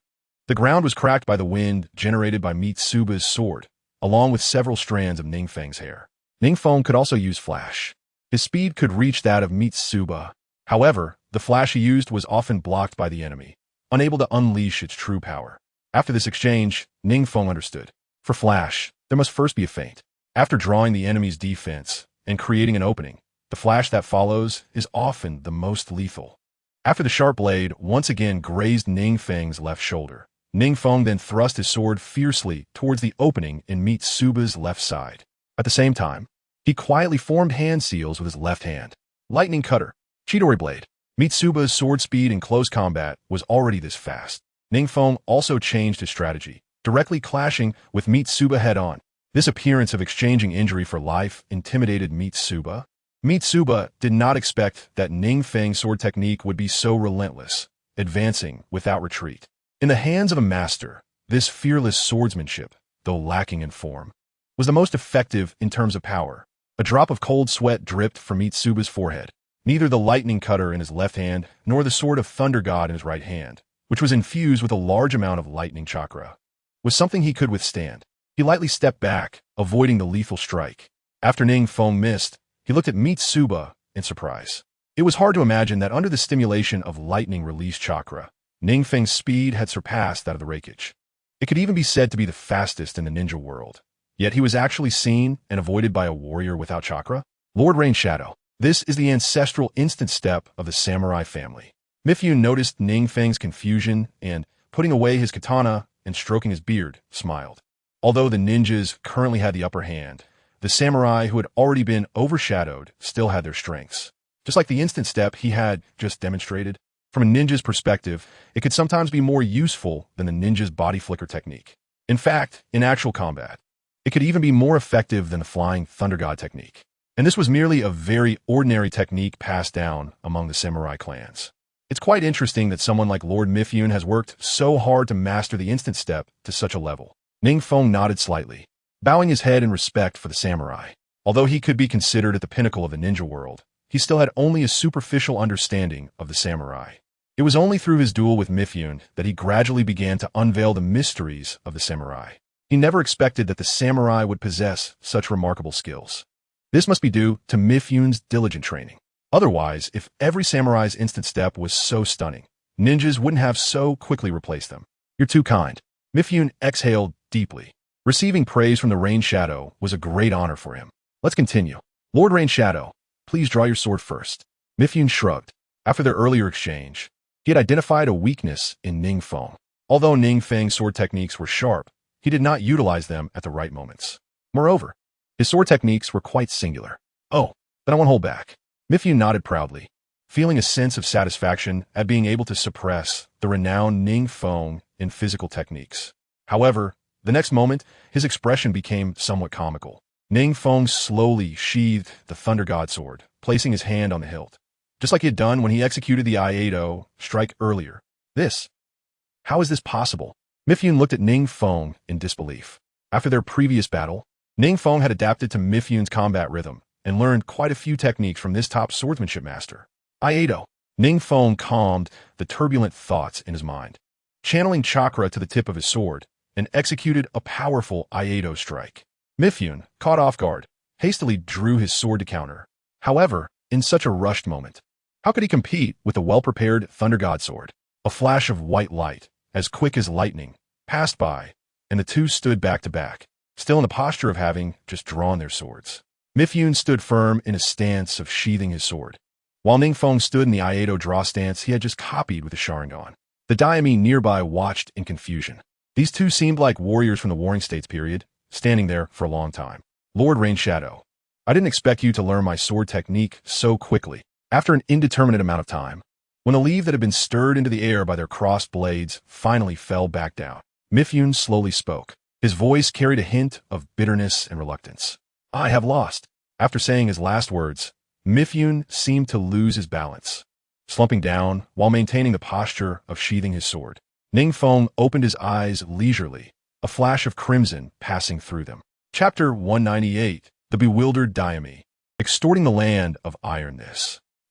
The ground was cracked by the wind generated by Mitsuba's sword, along with several strands of NingFeng's hair. NingFeng could also use flash. His speed could reach that of Mitsuba. However, the flash he used was often blocked by the enemy, unable to unleash its true power. After this exchange, NingFeng understood. For flash, there must first be a feint. After drawing the enemy's defense and creating an opening, the flash that follows is often the most lethal. After the sharp blade once again grazed NingFeng's left shoulder, NingFeng then thrust his sword fiercely towards the opening in Mitsuba's left side. At the same time, he quietly formed hand seals with his left hand. Lightning cutter, Chidori blade. Mitsuba's sword speed in close combat was already this fast. NingFeng also changed his strategy, directly clashing with Mitsuba head-on. This appearance of exchanging injury for life intimidated Mitsuba. Mitsuba did not expect that NingFeng's sword technique would be so relentless, advancing without retreat. In the hands of a master, this fearless swordsmanship, though lacking in form, was the most effective in terms of power. A drop of cold sweat dripped from Mitsuba's forehead. Neither the lightning cutter in his left hand nor the sword of Thunder God in his right hand, which was infused with a large amount of lightning chakra, was something he could withstand. He lightly stepped back, avoiding the lethal strike. After NingFeng missed, he looked at Mitsuba in surprise. It was hard to imagine that under the stimulation of lightning-released chakra, NingFeng's speed had surpassed that of the Reikage. It could even be said to be the fastest in the ninja world. Yet he was actually seen and avoided by a warrior without chakra? Lord Rain Shadow. This is the ancestral instant step of the samurai family. Mifune noticed NingFeng's confusion and, putting away his katana and stroking his beard, smiled. Although the ninjas currently had the upper hand, the samurai who had already been overshadowed still had their strengths. Just like the instant step he had just demonstrated, from a ninja's perspective, it could sometimes be more useful than the ninja's body flicker technique. In fact, in actual combat, it could even be more effective than the flying Thunder God technique. And this was merely a very ordinary technique passed down among the samurai clans. It's quite interesting that someone like Lord Mifune has worked so hard to master the instant step to such a level. NingFeng nodded slightly, bowing his head in respect for the samurai. Although he could be considered at the pinnacle of the ninja world, he still had only a superficial understanding of the samurai. It was only through his duel with Mifune that he gradually began to unveil the mysteries of the samurai. He never expected that the samurai would possess such remarkable skills. This must be due to Mifune's diligent training. Otherwise, if every samurai's instant step was so stunning, ninjas wouldn't have so quickly replaced them. You're too kind. Mifune exhaled deeply. Receiving praise from the Rain Shadow was a great honor for him. Let's continue. Lord Rain Shadow, please draw your sword first. Mifune shrugged. After their earlier exchange, he had identified a weakness in NingFeng. Although NingFeng's sword techniques were sharp, he did not utilize them at the right moments. Moreover, his sword techniques were quite singular. Oh, then I won't hold back. Mifune nodded proudly, feeling a sense of satisfaction at being able to suppress the renowned NingFeng in physical techniques. However, the next moment, his expression became somewhat comical. NingFeng slowly sheathed the Thunder God sword, placing his hand on the hilt, just like he had done when he executed the Iato strike earlier. How is this possible? Mifyun looked at NingFeng in disbelief. After their previous battle, NingFeng had adapted to Mifyun's combat rhythm and learned quite a few techniques from this top swordsmanship master. Iato. NingFeng calmed the turbulent thoughts in his mind, channeling chakra to the tip of his sword, and executed a powerful Iato strike. Mifyun, caught off guard, hastily drew his sword to counter. However, in such a rushed moment, how could he compete with the well-prepared Thunder God sword? A flash of white light, as quick as lightning, passed by, and the two stood back to back, still in the posture of having just drawn their swords. Mifyun stood firm in a stance of sheathing his sword, while NingFeng stood in the Iato draw stance he had just copied with the Sharingan. The daimyo nearby watched in confusion. These two seemed like warriors from the Warring States period, standing there for a long time. Lord Rain Shadow, I didn't expect you to learn my sword technique so quickly. After an indeterminate amount of time, when the leaf that had been stirred into the air by their crossed blades finally fell back down, Mifyun slowly spoke. His voice carried a hint of bitterness and reluctance. I have lost. After saying his last words, Mifyun seemed to lose his balance, slumping down while maintaining the posture of sheathing his sword. NingFeng opened his eyes leisurely, a flash of crimson passing through them. Chapter 198. The Bewildered Daimyo. Extorting the Land of Iron.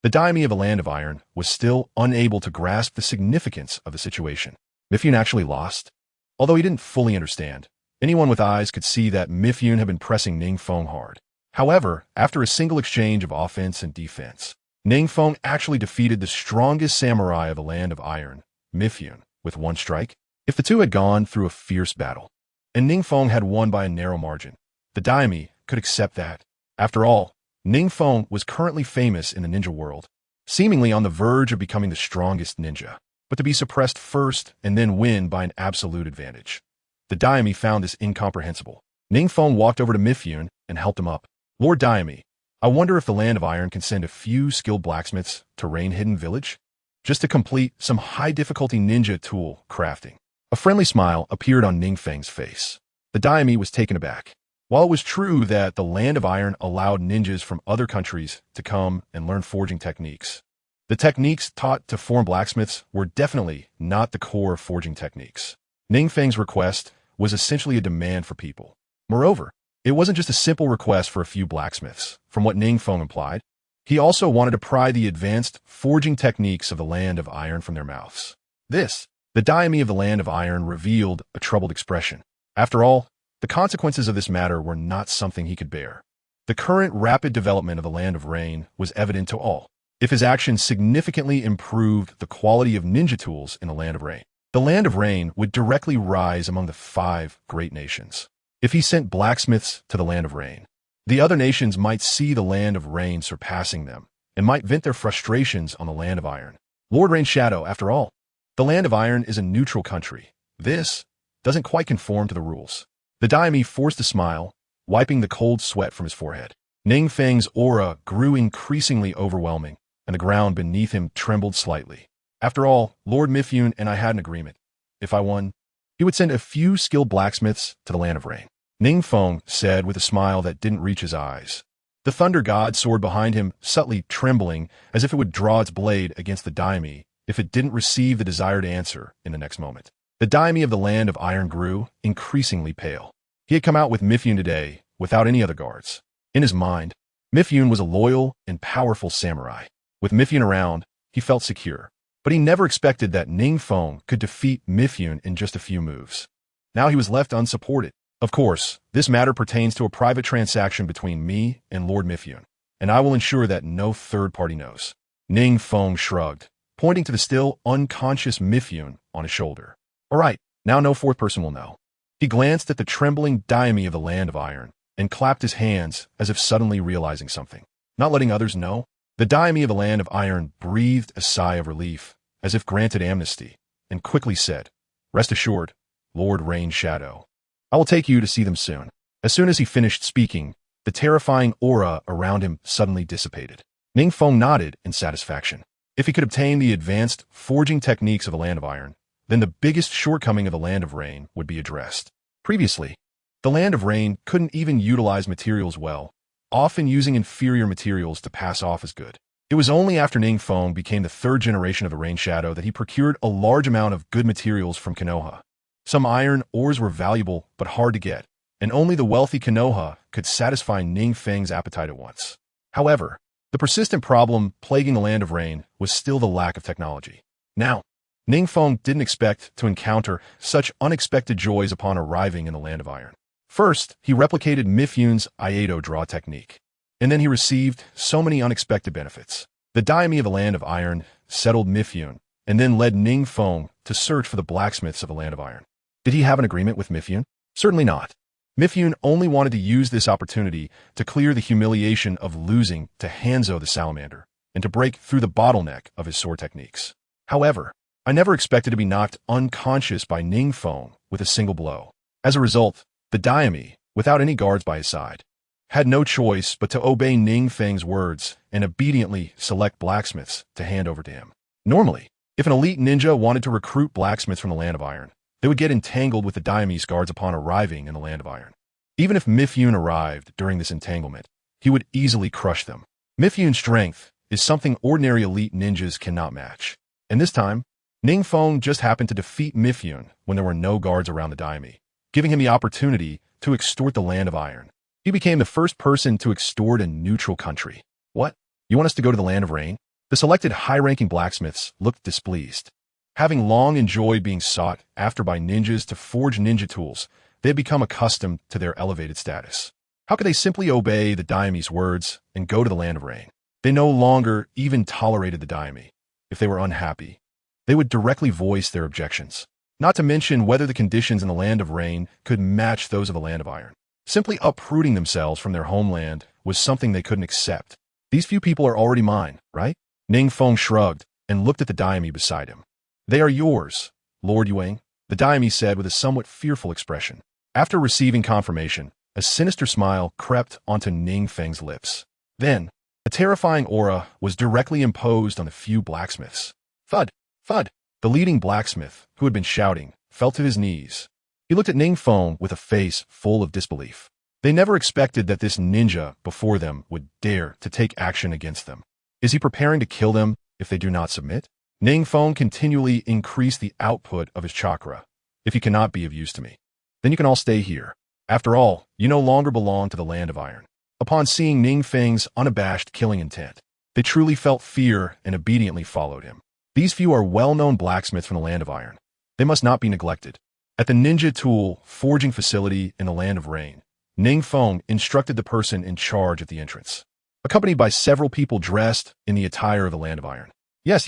The daimyo of a Land of Iron was still unable to grasp the significance of the situation. Mifyun actually lost? Although he didn't fully understand, anyone with eyes could see that Mifyun had been pressing NingFeng hard. However, after a single exchange of offense and defense, NingFeng actually defeated the strongest samurai of the Land of Iron, Mifyun, with one strike. If the two had gone through a fierce battle, and NingFeng had won by a narrow margin, the daimyo could accept that. After all, NingFeng was currently famous in the ninja world, seemingly on the verge of becoming the strongest ninja, but to be suppressed first and then win by an absolute advantage. The daimyo found this incomprehensible. NingFeng walked over to Mifyun and helped him up. Lord Daimyo, I wonder if the Land of Iron can send a few skilled blacksmiths to Rain Hidden Village, just to complete some high-difficulty ninja tool crafting. A friendly smile appeared on NingFeng's face. The daimyo was taken aback. While it was true that the Land of Iron allowed ninjas from other countries to come and learn forging techniques, the techniques taught to foreign blacksmiths were definitely not the core of forging techniques. NingFeng's request was essentially a demand for people. Moreover, it wasn't just a simple request for a few blacksmiths, from what NingFeng implied. He also wanted to pry the advanced forging techniques of the Land of Iron from their mouths. The daimyo of the Land of Iron revealed a troubled expression. After all, the consequences of this matter were not something he could bear. The current rapid development of the Land of Rain was evident to all. If his actions significantly improved the quality of ninja tools in the Land of Rain, the Land of Rain would directly rise among the 5 great nations. If he sent blacksmiths to the Land of Rain, the other nations might see the Land of Rain surpassing them and might vent their frustrations on the Land of Iron. Lord Rain Shadow, after all, the Land of Iron is a neutral country. This doesn't quite conform to the rules. The daimyo forced a smile, wiping the cold sweat from his forehead. NingFeng's aura grew increasingly overwhelming, and the ground beneath him trembled slightly. After all, Lord Mifyun and I had an agreement. If I won, he would send a few skilled blacksmiths to the Land of Rain. NingFeng said with a smile that didn't reach his eyes. The Thunder God sword behind him subtly trembling as if it would draw its blade against the daimyo if it didn't receive the desired answer in the next moment. The daimyo of the Land of Iron grew increasingly pale. He had come out with Mifyun today without any other guards. In his mind, Mifyun was a loyal and powerful samurai. With Mifyun around, he felt secure. But he never expected that NingFeng could defeat Mifyun in just a few moves. Now he was left unsupported. Of course, this matter pertains to a private transaction between me and Lord Mifyun, and I will ensure that no third party knows. NingFeng shrugged, pointing to the still unconscious Mifyun on his shoulder. All right, now no fourth person will know. He glanced at the trembling daimyo of the Land of Iron and clapped his hands as if suddenly realizing something. Not letting others know, the daimyo of the Land of Iron breathed a sigh of relief, as if granted amnesty, and quickly said, Rest assured, Lord Rain Shadow. I will take you to see them soon. As soon as he finished speaking, the terrifying aura around him suddenly dissipated. NingFeng nodded in satisfaction. If he could obtain the advanced forging techniques of the Land of Iron, then the biggest shortcoming of the Land of Rain would be addressed. Previously, the Land of Rain couldn't even utilize materials well, often using inferior materials to pass off as good. It was only after NingFeng became the third generation of the Rain Shadow that he procured a large amount of good materials from Konoha. Some iron ores were valuable but hard to get, and only the wealthy Konoha could satisfy NingFeng's appetite at once. However, the persistent problem plaguing the Land of Rain was still the lack of technology. Now, NingFeng didn't expect to encounter such unexpected joys upon arriving in the Land of Iron. First, he replicated Mifyun's Iato draw technique, and then he received so many unexpected benefits. The daimyo of the Land of Iron settled Mifyun, and then led NingFeng to search for the blacksmiths of the Land of Iron. Did he have an agreement with Mifyun? Certainly not. Mifyun only wanted to use this opportunity to clear the humiliation of losing to Hanzo the Salamander, and to break through the bottleneck of his sword techniques. However, I never expected to be knocked unconscious by NingFeng with a single blow. As a result, the daimyo, without any guards by his side, had no choice but to obey NingFeng's words and obediently select blacksmiths to hand over to him. Normally, if an elite ninja wanted to recruit blacksmiths from the Land of Iron, they would get entangled with the daimyo's guards upon arriving in the Land of Iron. Even if Mifyun arrived during this entanglement, he would easily crush them. Mifyun's strength is something ordinary elite ninjas cannot match. And this time, NingFeng just happened to defeat Mifyun when there were no guards around the daimyo, giving him the opportunity to extort the Land of Iron. He became the first person to extort a neutral country. What? You want us to go to the Land of Rain? The selected high-ranking blacksmiths looked displeased. Having long enjoyed being sought after by ninjas to forge ninja tools, they had become accustomed to their elevated status. How could they simply obey the daimyo's words and go to the Land of Rain? They no longer even tolerated the daimyo. If they were unhappy, they would directly voice their objections. Not to mention whether the conditions in the Land of Rain could match those of the Land of Iron. Simply uprooting themselves from their homeland was something they couldn't accept. These few people are already mine, right? NingFeng shrugged and looked at the daimyo beside him. They are yours, Lord Yuang, the daimyo said with a somewhat fearful expression. After receiving confirmation, a sinister smile crept onto NingFeng's lips. Then, a terrifying aura was directly imposed on the few blacksmiths. Thud! Thud! The leading blacksmith, who had been shouting, fell to his knees. He looked at NingFeng with a face full of disbelief. They never expected that this ninja before them would dare to take action against them. Is he preparing to kill them if they do not submit? NingFeng continually increased the output of his chakra. If he cannot be of use to me, then you can all stay here. After all, you no longer belong to the Land of Iron. Upon seeing NingFeng's unabashed killing intent, they truly felt fear and obediently followed him. These few are well-known blacksmiths from the Land of Iron. They must not be neglected. At the ninja tool forging facility in the Land of Rain, NingFeng instructed the person in charge at the entrance, accompanied by several people dressed in the attire of the Land of Iron. Yes.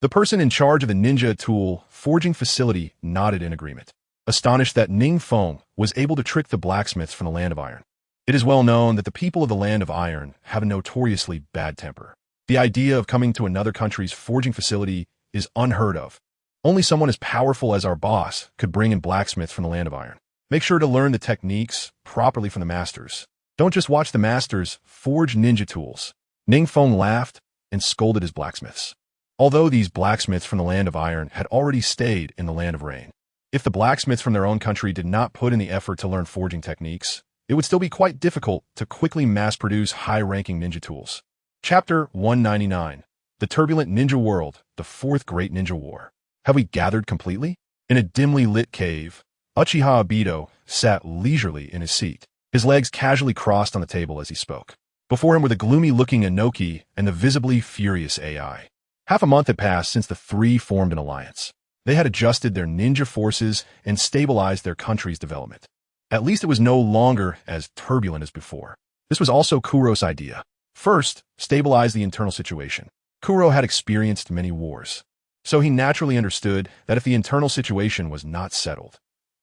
The person in charge of the ninja tool forging facility nodded in agreement, astonished that NingFeng was able to trick the blacksmiths from the Land of Iron. It is well known that the people of the Land of Iron have a notoriously bad temper. The idea of coming to another country's forging facility is unheard of. Only someone as powerful as our boss could bring in blacksmiths from the Land of Iron. Make sure to learn the techniques properly from the masters. Don't just watch the masters forge ninja tools. NingFeng laughed and scolded his blacksmiths. Although these blacksmiths from the Land of Iron had already stayed in the Land of Rain, if the blacksmiths from their own country did not put in the effort to learn forging techniques, it would still be quite difficult to quickly mass-produce high-ranking ninja tools. Chapter 199. The Turbulent Ninja World, the Fourth Great Ninja War. Have we gathered completely? In a dimly lit cave, Uchiha Obito sat leisurely in his seat, his legs casually crossed on the table as he spoke. Before him were the gloomy-looking Inoki and the visibly furious AI. Half a month had passed since the three formed an alliance. They had adjusted their ninja forces and stabilized their country's development. At least it was no longer as turbulent as before. This was also Kuro's idea. First, stabilize the internal situation. Kuro had experienced many wars, so he naturally understood that if the internal situation was not settled,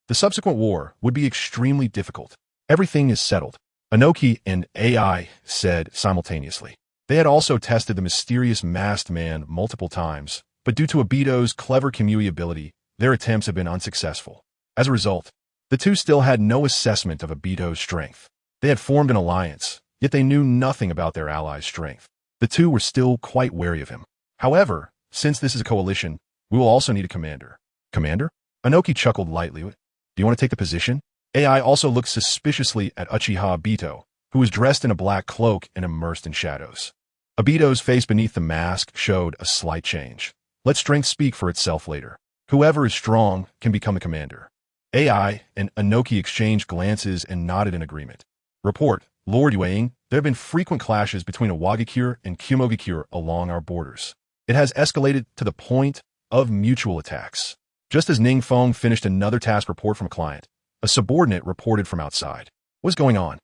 the subsequent war would be extremely difficult. Everything is settled, Inoki and AI said simultaneously. They had also tested the mysterious masked man multiple times, but due to Obito's clever Kamui ability, their attempts have been unsuccessful. As a result, the two still had no assessment of Obito's strength. They had formed an alliance, yet they knew nothing about their ally's strength. The two were still quite wary of him. However, since this is a coalition, we will also need a commander. Commander? Inoki chuckled lightly. Do you want to take the position? AI also looked suspiciously at Uchiha Obito, who was dressed in a black cloak and immersed in shadows. Obito's face beneath the mask showed a slight change. Let strength speak for itself later. Whoever is strong can become the commander. AI and Inoki exchanged glances and nodded in agreement. Report, Lord Yueying, there have been frequent clashes between Awagakure and Kumogakure along our borders. It has escalated to the point of mutual attacks. Just as NingFeng finished another task report from a client, a subordinate reported from outside. What's going on?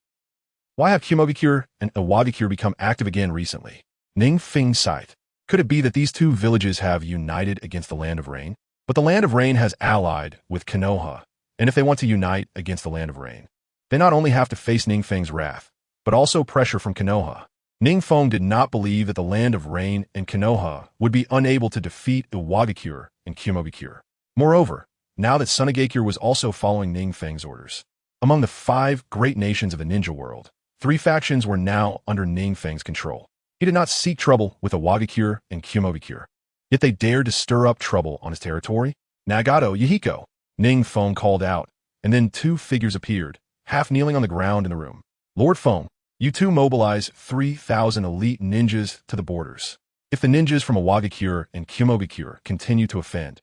Why have Kumogakure and Awagakure become active again recently? NingFeng sighed. Could it be that these two villages have united against the Land of Rain? But the Land of Rain has allied with Konoha, and if they want to unite against the Land of Rain, they not only have to face NingFeng's wrath, but also pressure from Konoha. NingFeng did not believe that the Land of Rain and Konoha would be unable to defeat Awagakure and Kumogakure. Moreover, now that Sunagakure was also following NingFeng's orders, among the 5 great nations of the ninja world, 3 factions were now under NingFeng's control. He did not seek trouble with Awagakure and Kumogakure, yet they dared to stir up trouble on his territory. Nagato, Yahiko, NingFeng called out, and then 2 figures appeared, half kneeling on the ground in the room. Lord Feng, you 2 mobilize 3,000 elite ninjas to the borders. If the ninjas from Awagakure and Kumogakure continue to offend,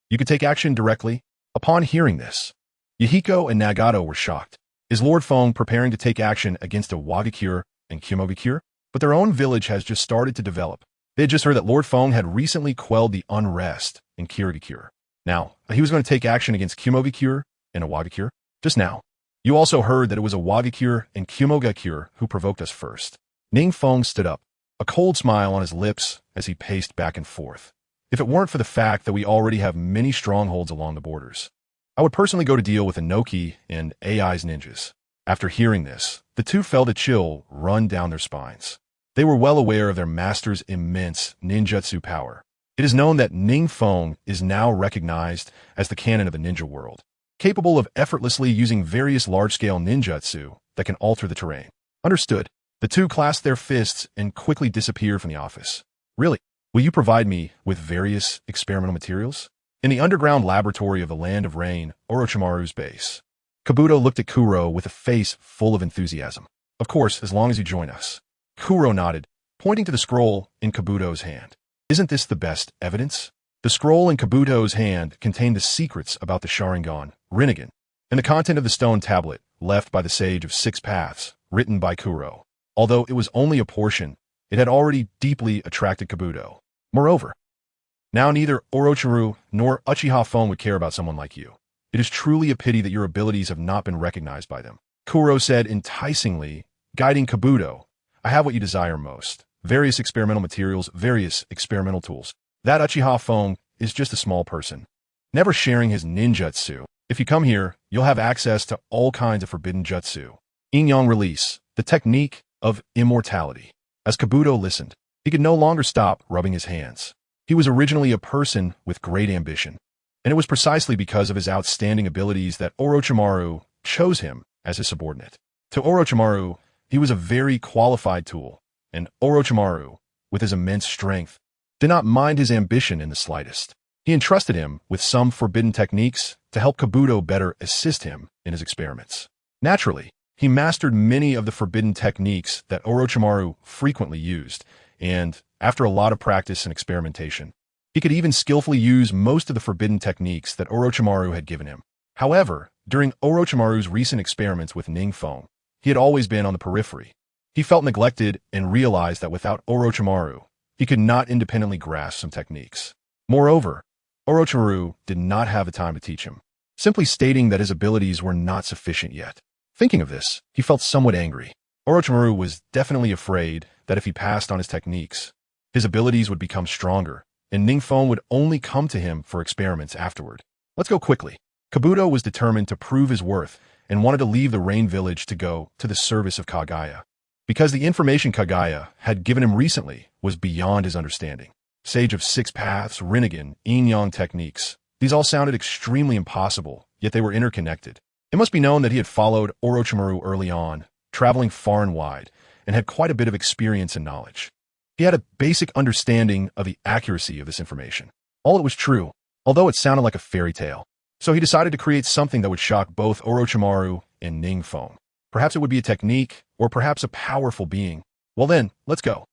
you could take action directly. Upon hearing this, Yahiko and Nagato were shocked. Is Lord Feng preparing to take action against Awagakure and Kumogakure? But their own village has just started to develop. They had just heard that Lord Feng had recently quelled the unrest in Kirigakure. Now, he was going to take action against Kumogakure and Awagakure. Just now. You also heard that it was Awagakure and Kumogakure who provoked us first. NingFeng stood up, a cold smile on his lips as he paced back and forth. If it weren't for the fact that we already have many strongholds along the borders, I would personally go to deal with Inoki and AI's ninjas. After hearing this, the 2 felt a chill run down their spines. They were well aware of their master's immense ninjutsu power. It is known that NingFeng is now recognized as the canon of the ninja world, capable of effortlessly using various large-scale ninjutsu that can alter the terrain. Understood. The 2 clasped their fists and quickly disappeared from the office. Really? Will you provide me with various experimental materials? In the underground laboratory of the Land of Rain, Orochimaru's base, Kabuto looked at Kuro with a face full of enthusiasm. Of course, as long as you join us. Kuro nodded, pointing to the scroll in Kabuto's hand. Isn't this the best evidence? The scroll in Kabuto's hand contained the secrets about the Sharingan, Rinnegan, and the content of the stone tablet left by the Sage of 6 Paths, written by Kuro. Although it was only a portion, it had already deeply attracted Kabuto. Moreover, now neither Orochimaru nor Uchiha Feng would care about someone like you. It is truly a pity that your abilities have not been recognized by them. Kuro said enticingly, guiding Kabuto. I have what you desire most. Various experimental materials, various experimental tools. That Uchiha Feng is just a small person, never sharing his ninjutsu. If you come here, you'll have access to all kinds of forbidden jutsu. Yin-Yang release, the technique of immortality. As Kabuto listened, he could no longer stop rubbing his hands. He was originally a person with great ambition, and it was precisely because of his outstanding abilities that Orochimaru chose him as his subordinate. To Orochimaru, he was a very qualified tool, and Orochimaru, with his immense strength, did not mind his ambition in the slightest. He entrusted him with some forbidden techniques to help Kabuto better assist him in his experiments. Naturally, he mastered many of the forbidden techniques that Orochimaru frequently used, and after a lot of practice and experimentation, he could even skillfully use most of the forbidden techniques that Orochimaru had given him. However, during Orochimaru's recent experiments with NingFeng, he had always been on the periphery. He felt neglected and realized that without Orochimaru, he could not independently grasp some techniques. Moreover, Orochimaru did not have the time to teach him, simply stating that his abilities were not sufficient yet. Thinking of this, he felt somewhat angry. Orochimaru was definitely afraid that if he passed on his techniques, his abilities would become stronger, and NingFeng would only come to him for experiments afterward. Let's go quickly. Kabuto was determined to prove his worth and wanted to leave the Rain Village to go to the service of Kagaya, because the information Kagaya had given him recently was beyond his understanding. Sage of 6 Paths, Rinnegan, Yin-Yang techniques. These all sounded extremely impossible, yet they were interconnected. It must be known that he had followed Orochimaru early on, traveling far and wide, and had quite a bit of experience and knowledge. He had a basic understanding of the accuracy of this information. All that was true although it sounded like a fairy tale. So he decided to create something that would shock both Orochimaru and NingFeng. Perhaps it would be a technique, or perhaps a powerful being. Well then, let's go.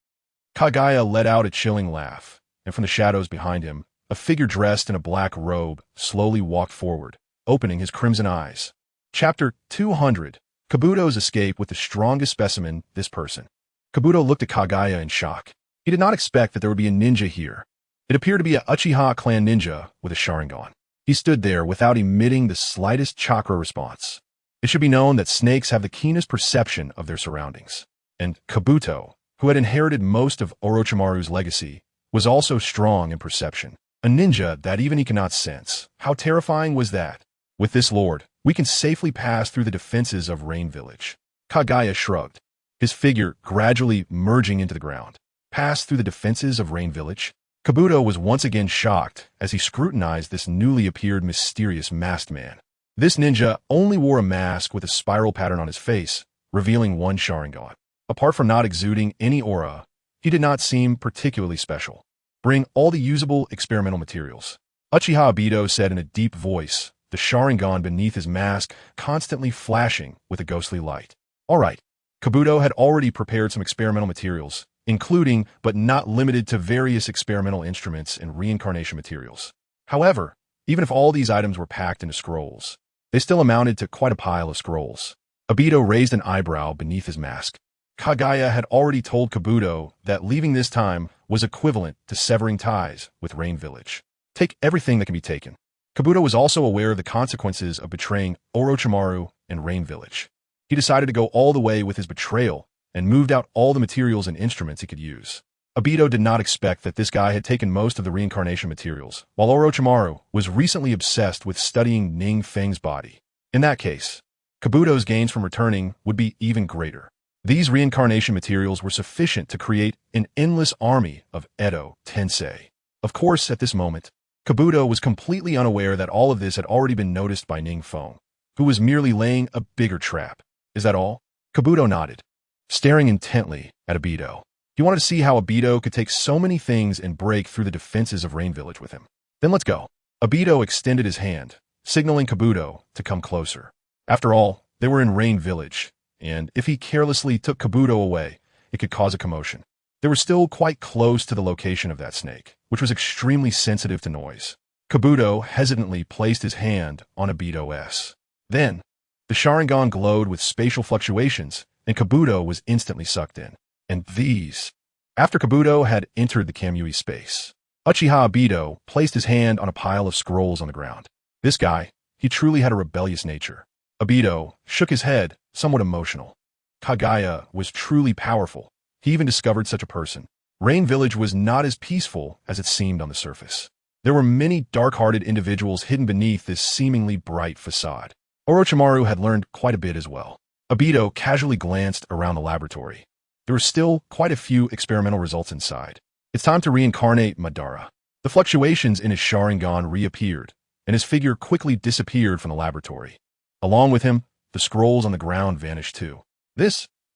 Kaguya let out a chilling laugh, and from the shadows behind him, a figure dressed in a black robe slowly walked forward, opening his crimson eyes. Chapter 200. Kabuto's escape with the strongest specimen, this person. Kabuto looked at Kaguya in shock. He did not expect that there would be a ninja here. It appeared to be a Uchiha clan ninja with a Sharingan. He stood there without emitting the slightest chakra response. It should be known that snakes have the keenest perception of their surroundings. And Kabuto, who had inherited most of Orochimaru's legacy, was also strong in perception. A ninja that even he cannot sense. How terrifying was that? With this lord, we can safely pass through the defenses of Rain Village. Kaguya shrugged, his figure gradually merging into the ground. Pass through the defenses of Rain Village? Kabuto was once again shocked as he scrutinized this newly appeared mysterious masked man. This ninja only wore a mask with a spiral pattern on his face, revealing one Sharingan. Apart from not exuding any aura, he did not seem particularly special. Bring all the usable experimental materials. Uchiha Obito said in a deep voice, the Sharingan beneath his mask constantly flashing with a ghostly light. All right. Kabuto had already prepared some experimental materials, including but not limited to various experimental instruments and reincarnation materials. However, even if all these items were packed into scrolls, they still amounted to quite a pile of scrolls. Obito raised an eyebrow beneath his mask. Kaguya had already told Kabuto that leaving this time was equivalent to severing ties with Rain Village. Take everything that can be taken. Kabuto was also aware of the consequences of betraying Orochimaru and Rain Village. He decided to go all the way with his betrayal and moved out all the materials and instruments he could use. Obito did not expect that this guy had taken most of the reincarnation materials, while Orochimaru was recently obsessed with studying NingFeng's body. In that case, Kabuto's gains from returning would be even greater. These reincarnation materials were sufficient to create an endless army of Edo Tensei. Of course, at this moment, Kabuto was completely unaware that all of this had already been noticed by NingFeng, who was merely laying a bigger trap. Is that all? Kabuto nodded, staring intently at Obito. He wanted to see how Obito could take so many things and break through the defenses of Rain Village with him. Then let's go. Obito extended his hand, signaling Kabuto to come closer. After all, they were in Rain Village, and if he carelessly took Kabuto away, it could cause a commotion. They were still quite close to the location of that snake, which was extremely sensitive to noise. Kabuto hesitantly placed his hand on Obito's. Then, the Sharingan glowed with spatial fluctuations, and Kabuto was instantly sucked in. And these. After Kabuto had entered the Kamui space, Uchiha Obito placed his hand on a pile of scrolls on the ground. This guy, he truly had a rebellious nature. Obito shook his head, somewhat emotional. Kaguya was truly powerful. He even discovered such a person. Rain Village was not as peaceful as it seemed on the surface. There were many dark-hearted individuals hidden beneath this seemingly bright facade. Orochimaru had learned quite a bit as well. Obito casually glanced around the laboratory. There were still quite a few experimental results inside. It's time to reincarnate Madara. The fluctuations in his Sharingan reappeared, and his figure quickly disappeared from the laboratory. Along with him, the scrolls on the ground vanished too.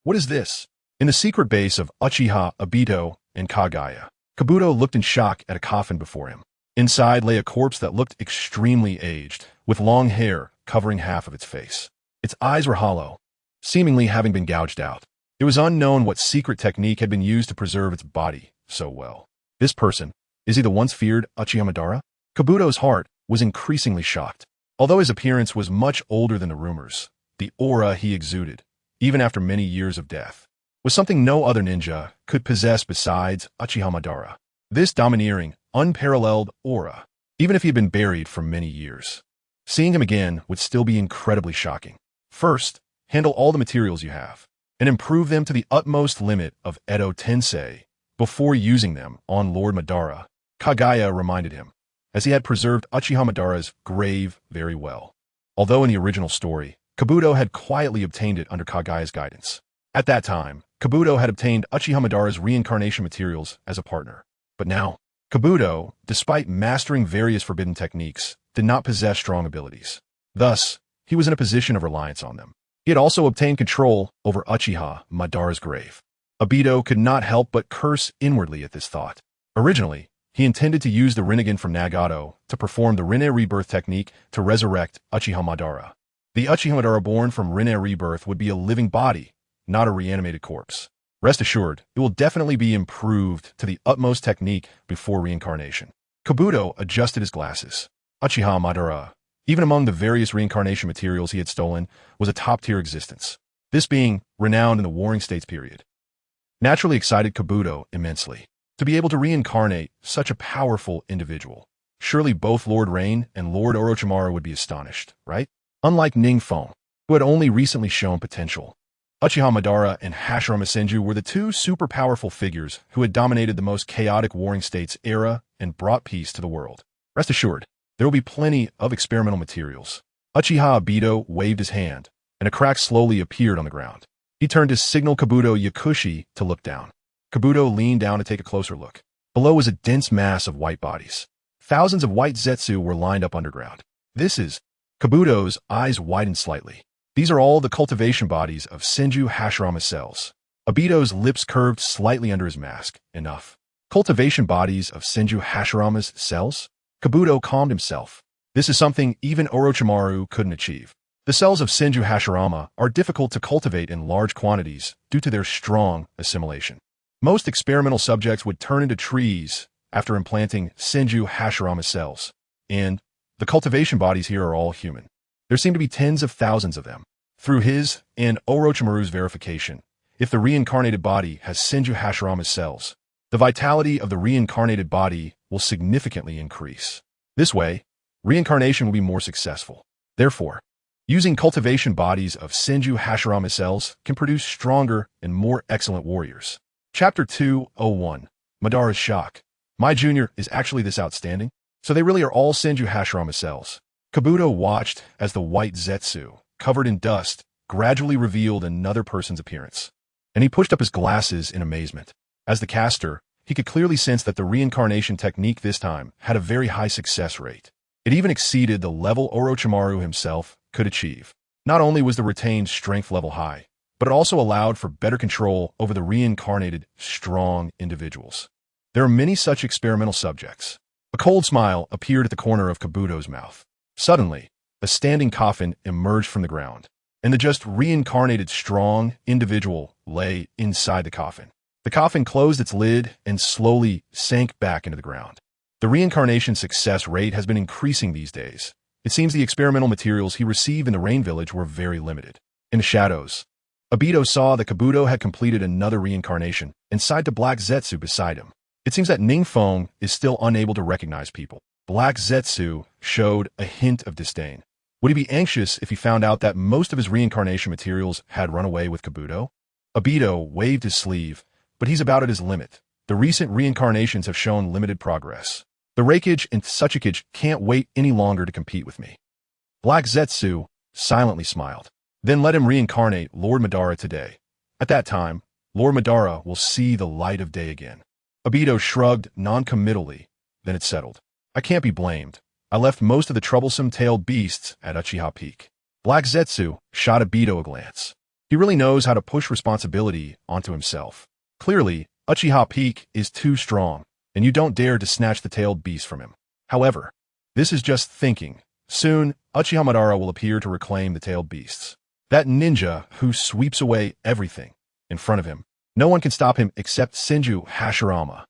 What is this? In the secret base of Uchiha, Obito, and Kaguya, Kabuto looked in shock at a coffin before him. Inside lay a corpse that looked extremely aged, with long hair covering half of its face. Its eyes were hollow, seemingly having been gouged out. It was unknown what secret technique had been used to preserve its body so well. This person, is he the once feared Uchiha Madara? Kabuto's heart was increasingly shocked. Although his appearance was much older than the rumors, the aura he exuded, even after many years of death, was something no other ninja could possess besides Uchiha Madara. This domineering, unparalleled aura, even if he had been buried for many years. Seeing him again would still be incredibly shocking. First, handle all the materials you have, and improve them to the utmost limit of Edo Tensei before using them on Lord Madara, Kaguya reminded him, as he had preserved Uchiha Madara's grave very well. Although in the original story, Kabuto had quietly obtained it under Kaguya's guidance. At that time, Kabuto had obtained Uchiha Madara's reincarnation materials as a partner. But now, Kabuto, despite mastering various forbidden techniques, did not possess strong abilities. Thus, he was in a position of reliance on them. He had also obtained control over Uchiha Madara's grave. Obito could not help but curse inwardly at this thought. Originally, he He intended to use the Rinnegan from Nagato to perform the Rinne Rebirth technique to resurrect Uchiha Madara. The Uchiha Madara born from Rinne Rebirth would be a living body, not a reanimated corpse. Rest assured, it will definitely be improved to the utmost technique before reincarnation. Kabuto adjusted his glasses. Uchiha Madara, even among the various reincarnation materials he had stolen, was a top-tier existence, this being renowned in the Warring States period. Naturally excited Kabuto immensely to be able to reincarnate such a powerful individual. Surely both Lord Rain and Lord Orochimaru would be astonished, right? Unlike NingFeng, who had only recently shown potential, Uchiha Madara and Hashirama Senju were the two super powerful figures who had dominated the most chaotic Warring States era and brought peace to the world. Rest assured, there will be plenty of experimental materials. Uchiha Obito waved his hand, and a crack slowly appeared on the ground. He turned to signal Kabuto Yakushi to look down. Kabuto leaned down to take a closer look. Below was a dense mass of white bodies. Thousands of white Zetsu were lined up underground. This is... Kabuto's eyes widened slightly. These are all the cultivation bodies of Senju Hashirama cells. Obito's lips curved slightly under his mask. Enough. Cultivation bodies of Senju Hashirama's cells? Kabuto calmed himself. This is something even Orochimaru couldn't achieve. The cells of Senju Hashirama are difficult to cultivate in large quantities due to their strong assimilation. Most experimental subjects would turn into trees after implanting Senju Hashirama cells, and the cultivation bodies here are all human. There seem to be tens of thousands of them. Through his and Orochimaru's verification, if the reincarnated body has Senju Hashirama's cells, the vitality of the reincarnated body will significantly increase. This way, reincarnation will be more successful. Therefore, using cultivation bodies of Senju Hashirama cells can produce stronger and more excellent warriors. Chapter 201. Madara's Shock. My junior is actually this outstanding? So they really are all Senju Hashirama cells. Kabuto watched as the white Zetsu, covered in dust, gradually revealed another person's appearance. And he pushed up his glasses in amazement. As the caster, he could clearly sense that the reincarnation technique this time had a very high success rate. It even exceeded the level Orochimaru himself could achieve. Not only was the retained strength level high, but it also allowed for better control over the reincarnated, strong individuals. There are many such experimental subjects. A cold smile appeared at the corner of Kabuto's mouth. Suddenly, a standing coffin emerged from the ground, and the just reincarnated strong individual lay inside the coffin. The coffin closed its lid and slowly sank back into the ground. The reincarnation success rate has been increasing these days. It seems the experimental materials he received in the Rain Village were very limited. In the shadows, Obito saw that Kabuto had completed another reincarnation and sighed to Black Zetsu beside him. It seems that NingFeng is still unable to recognize people. Black Zetsu showed a hint of disdain. Would he be anxious if he found out that most of his reincarnation materials had run away with Kabuto? Obito waved his sleeve, but he's about at his limit. The recent reincarnations have shown limited progress. The Reikage and Tsuchikage can't wait any longer to compete with me. Black Zetsu silently smiled. Then let him reincarnate Lord Madara today. At that time, Lord Madara will see the light of day again. Obito shrugged non-committally, then it settled. I can't be blamed. I left most of the troublesome tailed beasts at Uchiha Peak. Black Zetsu shot Obito a glance. He really knows how to push responsibility onto himself. Clearly, Uchiha Peak is too strong, and you don't dare to snatch the tailed beast from him. However, this is just thinking. Soon, Uchiha Madara will appear to reclaim the tailed beasts. That ninja who sweeps away everything in front of him. No one can stop him except Senju Hashirama.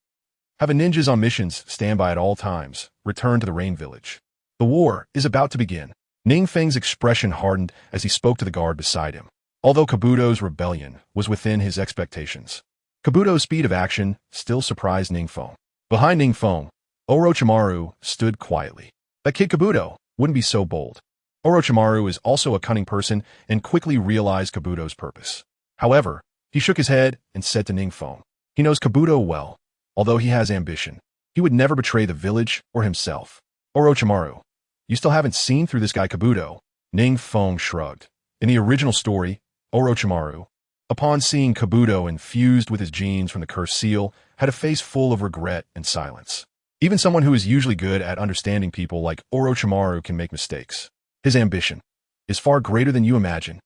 Having ninjas on missions stand by at all times, return to the Rain Village. The war is about to begin. NingFeng's expression hardened as he spoke to the guard beside him. Although Kabuto's rebellion was within his expectations, Kabuto's speed of action still surprised NingFeng. Behind NingFeng, Orochimaru stood quietly. That kid Kabuto wouldn't be so bold. Orochimaru is also a cunning person and quickly realized Kabuto's purpose. However, he shook his head and said to NingFeng, he knows Kabuto well. Although he has ambition, he would never betray the village or himself. Orochimaru, you still haven't seen through this guy Kabuto. NingFeng shrugged. In the original story, Orochimaru, upon seeing Kabuto infused with his genes from the cursed seal, had a face full of regret and silence. Even someone who is usually good at understanding people like Orochimaru can make mistakes. His ambition is far greater than you imagine.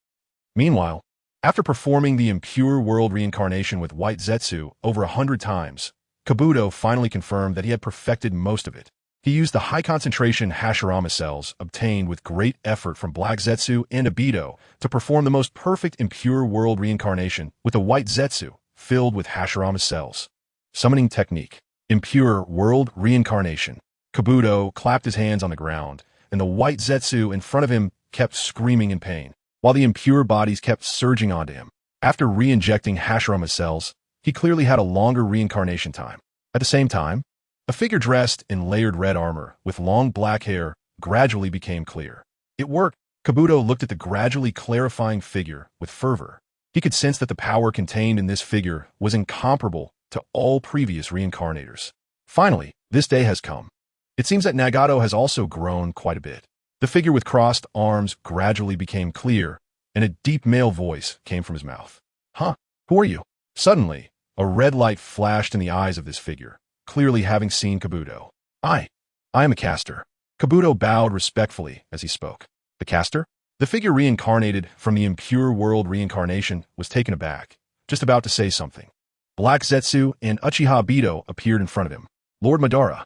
Meanwhile, after performing the impure world reincarnation with White Zetsu over 100 times, Kabuto finally confirmed that he had perfected most of it. He used the high-concentration Hashirama cells obtained with great effort from Black Zetsu and Obito to perform the most perfect impure world reincarnation with a white Zetsu filled with Hashirama cells. Summoning technique. Impure world reincarnation. Kabuto clapped his hands on the ground, and the white Zetsu in front of him kept screaming in pain, while the impure bodies kept surging onto him. After re-injecting Hashirama cells, he clearly had a longer reincarnation time. At the same time, a figure dressed in layered red armor with long black hair gradually became clear. It worked. Kabuto looked at the gradually clarifying figure with fervor. He could sense that the power contained in this figure was incomparable to all previous reincarnators. Finally, this day has come. It seems that Nagato has also grown quite a bit. The figure with crossed arms gradually became clear, and a deep male voice came from his mouth. Huh? Who are you? Suddenly, a red light flashed in the eyes of this figure, clearly having seen Kabuto. I am a caster. Kabuto bowed respectfully as he spoke. The caster? The figure reincarnated from the impure world reincarnation was taken aback, just about to say something. Black Zetsu and Uchiha Obito appeared in front of him. Lord Madara,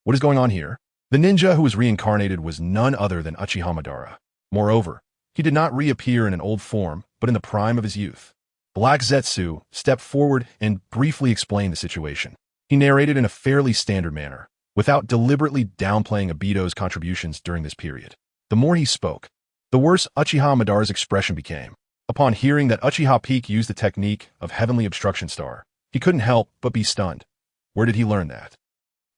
what is going on here? The ninja who was reincarnated was none other than Uchiha Madara. Moreover, he did not reappear in an old form, but in the prime of his youth. Black Zetsu stepped forward and briefly explained the situation. He narrated in a fairly standard manner, without deliberately downplaying Obito's contributions during this period. The more he spoke, the worse Uchiha Madara's expression became. Upon hearing that Uchiha Peak used the technique of Heavenly Obstruction Star, he couldn't help but be stunned. Where did he learn that?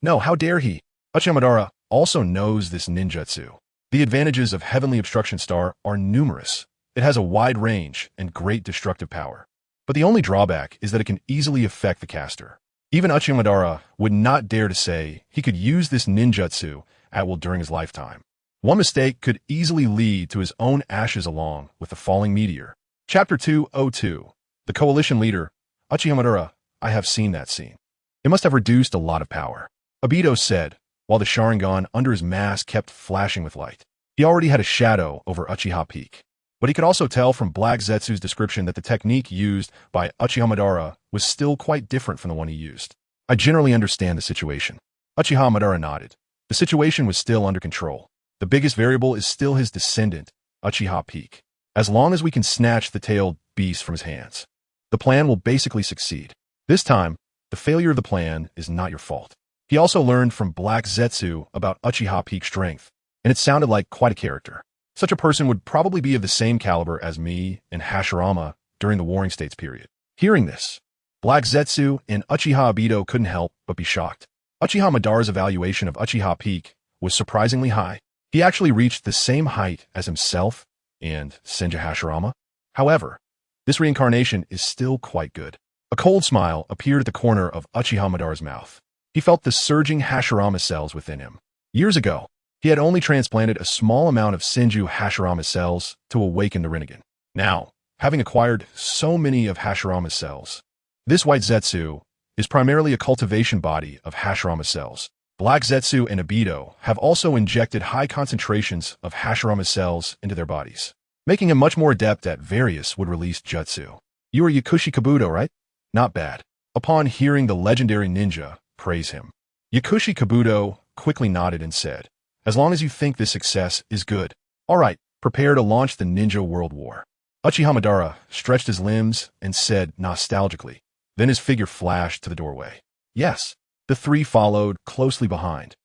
No, how dare he? Uchiha Madara also knows this ninjutsu. The advantages of Heavenly Obstruction Star are numerous. It has a wide range and great destructive power. But the only drawback is that it can easily affect the caster. Even Uchiha Madara would not dare to say he could use this ninjutsu at will during his lifetime. One mistake could easily lead to his own ashes along with the falling meteor. Chapter 202. The Coalition Leader, Uchiha Madara. I have seen that scene. It must have reduced a lot of power. Obito said, while the Sharingan under his mask kept flashing with light. He already had a shadow over Uchiha Peak. But he could also tell from Black Zetsu's description that the technique used by Uchiha Madara was still quite different from the one he used. I generally understand the situation. Uchiha Madara nodded. The situation was still under control. The biggest variable is still his descendant, Uchiha Peak. As long as we can snatch the tailed beast from his hands, the plan will basically succeed. This time, the failure of the plan is not your fault. He also learned from Black Zetsu about Uchiha Peak's strength, and it sounded like quite a character. Such a person would probably be of the same caliber as me and Hashirama during the Warring States period. Hearing this, Black Zetsu and Uchiha Obito couldn't help but be shocked. Uchiha Madara's evaluation of Uchiha Peak was surprisingly high. He actually reached the same height as himself and Senja Hashirama. However, this reincarnation is still quite good. A cold smile appeared at the corner of Uchiha Madara's mouth. He felt the surging Hashirama cells within him. Years ago, he had only transplanted a small amount of Senju Hashirama cells to awaken the Rinnegan. Now, having acquired so many of Hashirama cells, this white Zetsu is primarily a cultivation body of Hashirama cells. Black Zetsu and Obito have also injected high concentrations of Hashirama cells into their bodies, making him much more adept at various would-release jutsu. You are Yakushi Kabuto, right? Not bad. Upon hearing the legendary ninja praise him, Yakushi Kabuto quickly nodded and said, as long as you think this success is good. All right, prepare to launch the Ninja World War. Uchiha Madara stretched his limbs and said nostalgically. Then his figure flashed to the doorway. Yes, the three followed closely behind.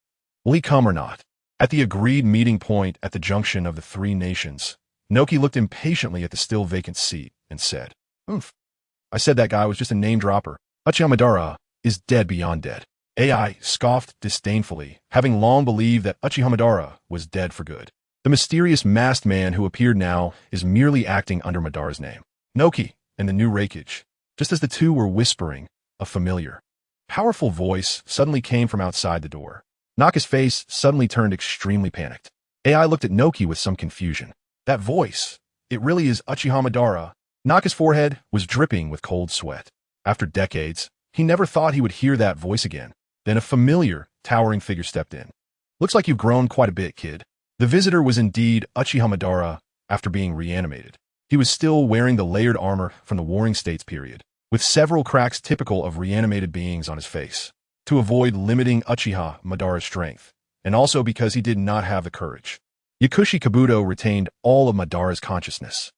Will he come or not? At the agreed meeting point at the junction of the three nations, Noki looked impatiently at the still vacant seat and said, Oomph. I said that guy was just a name-dropper. Uchiha Madara is dead beyond dead. AI scoffed disdainfully, having long believed that Uchiha Madara was dead for good. The mysterious masked man who appeared now is merely acting under Madara's name. Noki and the new Reikage. Just as the two were whispering, a familiar, powerful voice suddenly came from outside the door. Naka's face suddenly turned extremely panicked. AI looked at Noki with some confusion. That voice, it really is Uchiha Madara. Naka's forehead was dripping with cold sweat. After decades, he never thought he would hear that voice again. Then a familiar, towering figure stepped in. Looks like you've grown quite a bit, kid. The visitor was indeed Uchiha Madara after being reanimated. He was still wearing the layered armor from the Warring States period. with several cracks typical of reanimated beings on his face, to avoid limiting Uchiha Madara's strength, and also because he did not have the courage. Yakushi Kabuto retained all of Madara's consciousness.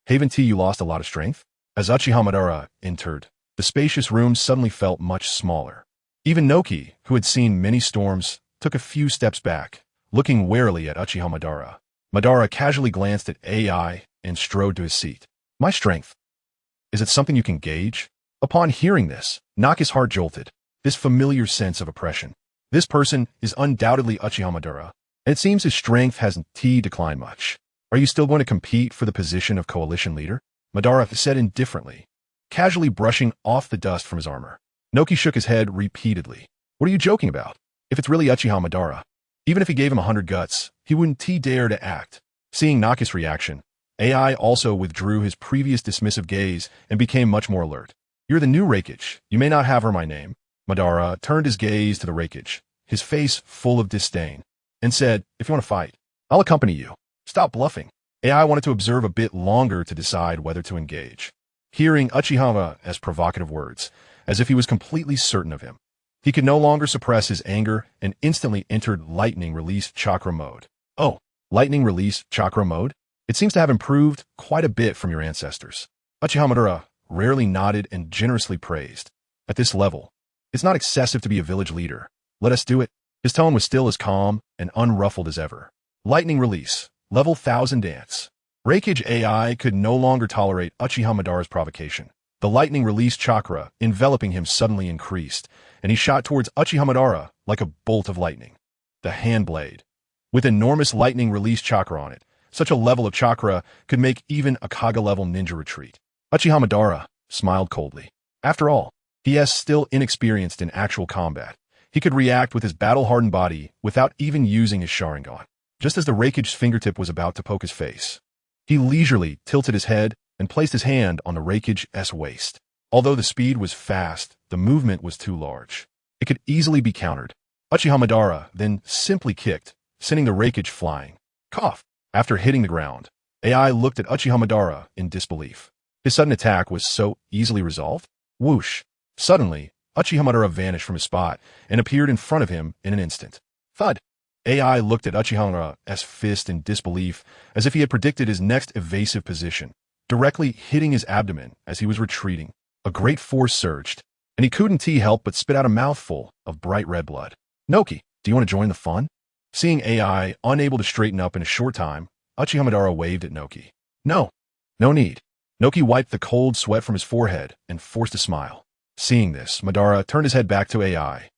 Haven't you lost a lot of strength? As Uchiha Madara entered, the spacious room suddenly felt much smaller. Even Noki, who had seen many storms, took a few steps back, looking warily at Uchiha Madara. Madara casually glanced at AI and strode to his seat. My strength. Is it something you can gauge? Upon hearing this, Naki's heart jolted. This familiar sense of oppression. This person is undoubtedly Uchiha Madara, and it seems his strength hasn't declined much. Are you still going to compete for the position of coalition leader? Madara said indifferently, casually brushing off the dust from his armor. Noki shook his head repeatedly. What are you joking about? If it's really Uchiha Madara, even if he gave him 100 guts, he wouldn't dare to act. Seeing Naki's reaction, AI also withdrew his previous dismissive gaze and became much more alert. You're the new Reikage. You may not have heard my name. Madara turned his gaze to the Reikage, his face full of disdain, and said, if you want to fight, I'll accompany you. Stop bluffing. AI wanted to observe a bit longer to decide whether to engage. Hearing Uchiha's provocative words, as if he was completely certain of him, he could no longer suppress his anger and instantly entered lightning release chakra mode. Oh, lightning release chakra mode? It seems to have improved quite a bit from your ancestors. Uchiha Madara rarely nodded and generously praised. At this level, it's not excessive to be a village leader. Let us do it. His tone was still as calm and unruffled as ever. Lightning release, level 1000 dance. Reikage AI could no longer tolerate Uchiha Madara's provocation. The lightning release chakra enveloping him suddenly increased, and he shot towards Uchiha Madara like a bolt of lightning. The hand blade, with enormous lightning release chakra on it, such a level of chakra could make even a Kaga-level ninja retreat. Uchiha Madara smiled coldly. After all, he is still inexperienced in actual combat. He could react with his battle-hardened body without even using his Sharingan. Just as the Reikage's fingertip was about to poke his face, he leisurely tilted his head and placed his hand on the Reikage's waist. Although the speed was fast, the movement was too large. It could easily be countered. Uchiha Madara then simply kicked, sending the Reikage flying. Cough! After hitting the ground, AI looked at Uchiha Madara in disbelief. His sudden attack was so easily resolved? Whoosh! Suddenly, Uchiha Madara vanished from his spot and appeared in front of him in an instant. Thud! AI looked at Uchiha Madara's fist in disbelief, as if he had predicted his next evasive position, directly hitting his abdomen as he was retreating. A great force surged, and he couldn't help but spit out a mouthful of bright red blood. Noki, do you want to join the fun? Seeing AI unable to straighten up in a short time, Uchiha Madara waved at Noki. No need. Noki wiped the cold sweat from his forehead and forced a smile. Seeing this, Madara turned his head back to AI.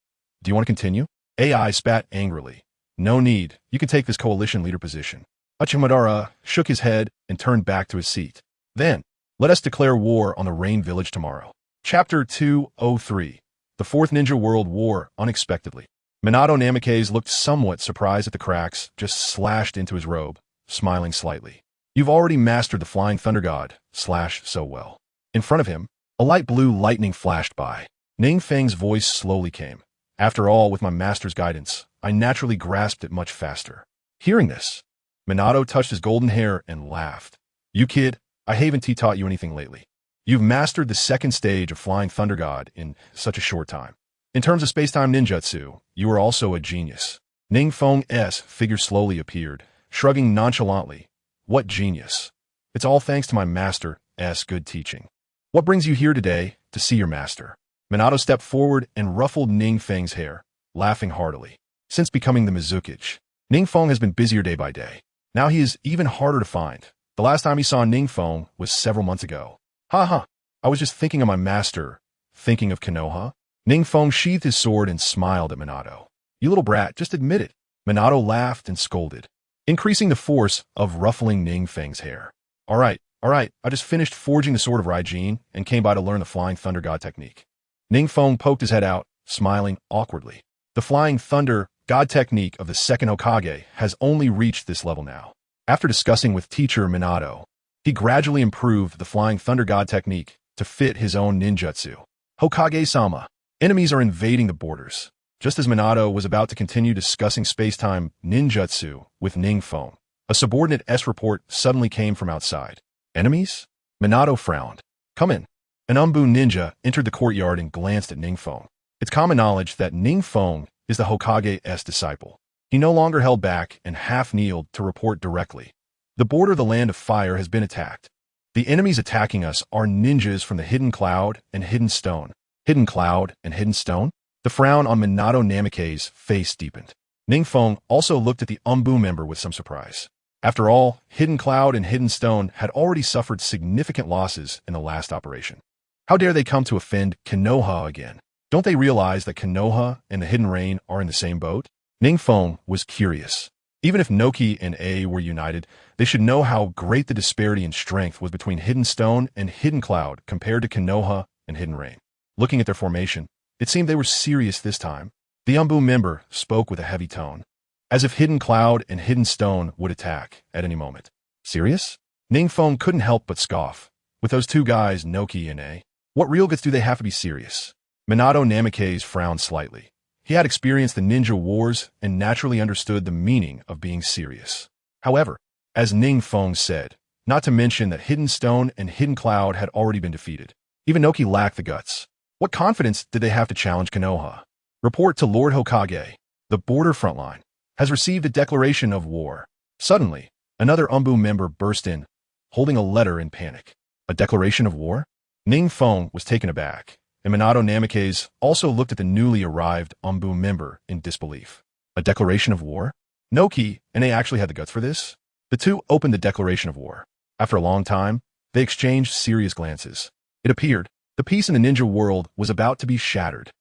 Do you want to continue? AI spat angrily. No need. You can take this coalition leader position. Uchiha Madara shook his head and turned back to his seat. Then, let us declare war on the Rain Village tomorrow. Chapter 203. The Fourth Ninja World War Unexpectedly. Minato Namikaze looked somewhat surprised at the cracks just slashed into his robe, smiling slightly. You've already mastered the Flying Thunder God, so well. In front of him, a light blue lightning flashed by. NingFeng's voice slowly came. After all, with my master's guidance, I naturally grasped it much faster. Hearing this, Minato touched his golden hair and laughed. You kid, I haven't taught you anything lately. You've mastered the second stage of Flying Thunder God in such a short time. In terms of space-time ninjutsu, you are also a genius. NingFeng's figure slowly appeared, shrugging nonchalantly. What genius? It's all thanks to my master's good teaching. What brings you here today to see your master? Minato stepped forward and ruffled NingFeng's hair, laughing heartily. Since becoming the Mizukage, NingFeng has been busier day by day. Now he is even harder to find. The last time he saw NingFeng was several months ago. Ha! I was just thinking of my master. Thinking of Konoha? NingFeng sheathed his sword and smiled at Minato. You little brat, just admit it. Minato laughed and scolded, increasing the force of ruffling NingFeng's hair. All right, I just finished forging the Sword of Raijin and came by to learn the Flying Thunder God technique. NingFeng poked his head out, smiling awkwardly. The Flying Thunder God technique of the second Hokage has only reached this level now. After discussing with teacher Minato, he gradually improved the Flying Thunder God technique to fit his own ninjutsu. Hokage-sama, enemies are invading the borders. Just as Minato was about to continue discussing space-time ninjutsu with NingFeng, a subordinate report suddenly came from outside. Enemies? Minato frowned. Come in. An Umbu ninja entered the courtyard and glanced at NingFeng. It's common knowledge that NingFeng is the Hokage's disciple. He no longer held back and half-kneeled to report directly. The border of the Land of Fire has been attacked. The enemies attacking us are ninjas from the Hidden Cloud and Hidden Stone. Hidden Cloud and Hidden Stone? The frown on Minato Namake's face deepened. NingFeng also looked at the Umbu member with some surprise. After all, Hidden Cloud and Hidden Stone had already suffered significant losses in the last operation. How dare they come to offend Konoha again? Don't they realize that Konoha and the Hidden Rain are in the same boat? NingFeng was curious. Even if Noki and A were united, they should know how great the disparity in strength was between Hidden Stone and Hidden Cloud compared to Konoha and Hidden Rain. Looking at their formation, it seemed they were serious this time. The Umbu member spoke with a heavy tone, as if Hidden Cloud and Hidden Stone would attack at any moment. Serious? NingFeng couldn't help but scoff. With those two guys, Noki and A, what real guts do they have to be serious? Minato Namake's frowned slightly. He had experienced the ninja wars and naturally understood the meaning of being serious. However, as NingFeng said, not to mention that Hidden Stone and Hidden Cloud had already been defeated. Even Noki lacked the guts. What confidence did they have to challenge Konoha? Report to Lord Hokage. The border frontline has received a declaration of war. Suddenly, another Umbu member burst in, holding a letter in panic. A declaration of war? NingFeng was taken aback, and Minato Namake's also looked at the newly arrived Umbu member in disbelief. A declaration of war? Noki and A actually had the guts for this? The two opened the declaration of war. After a long time, they exchanged serious glances. It appeared the peace in the ninja world was about to be shattered.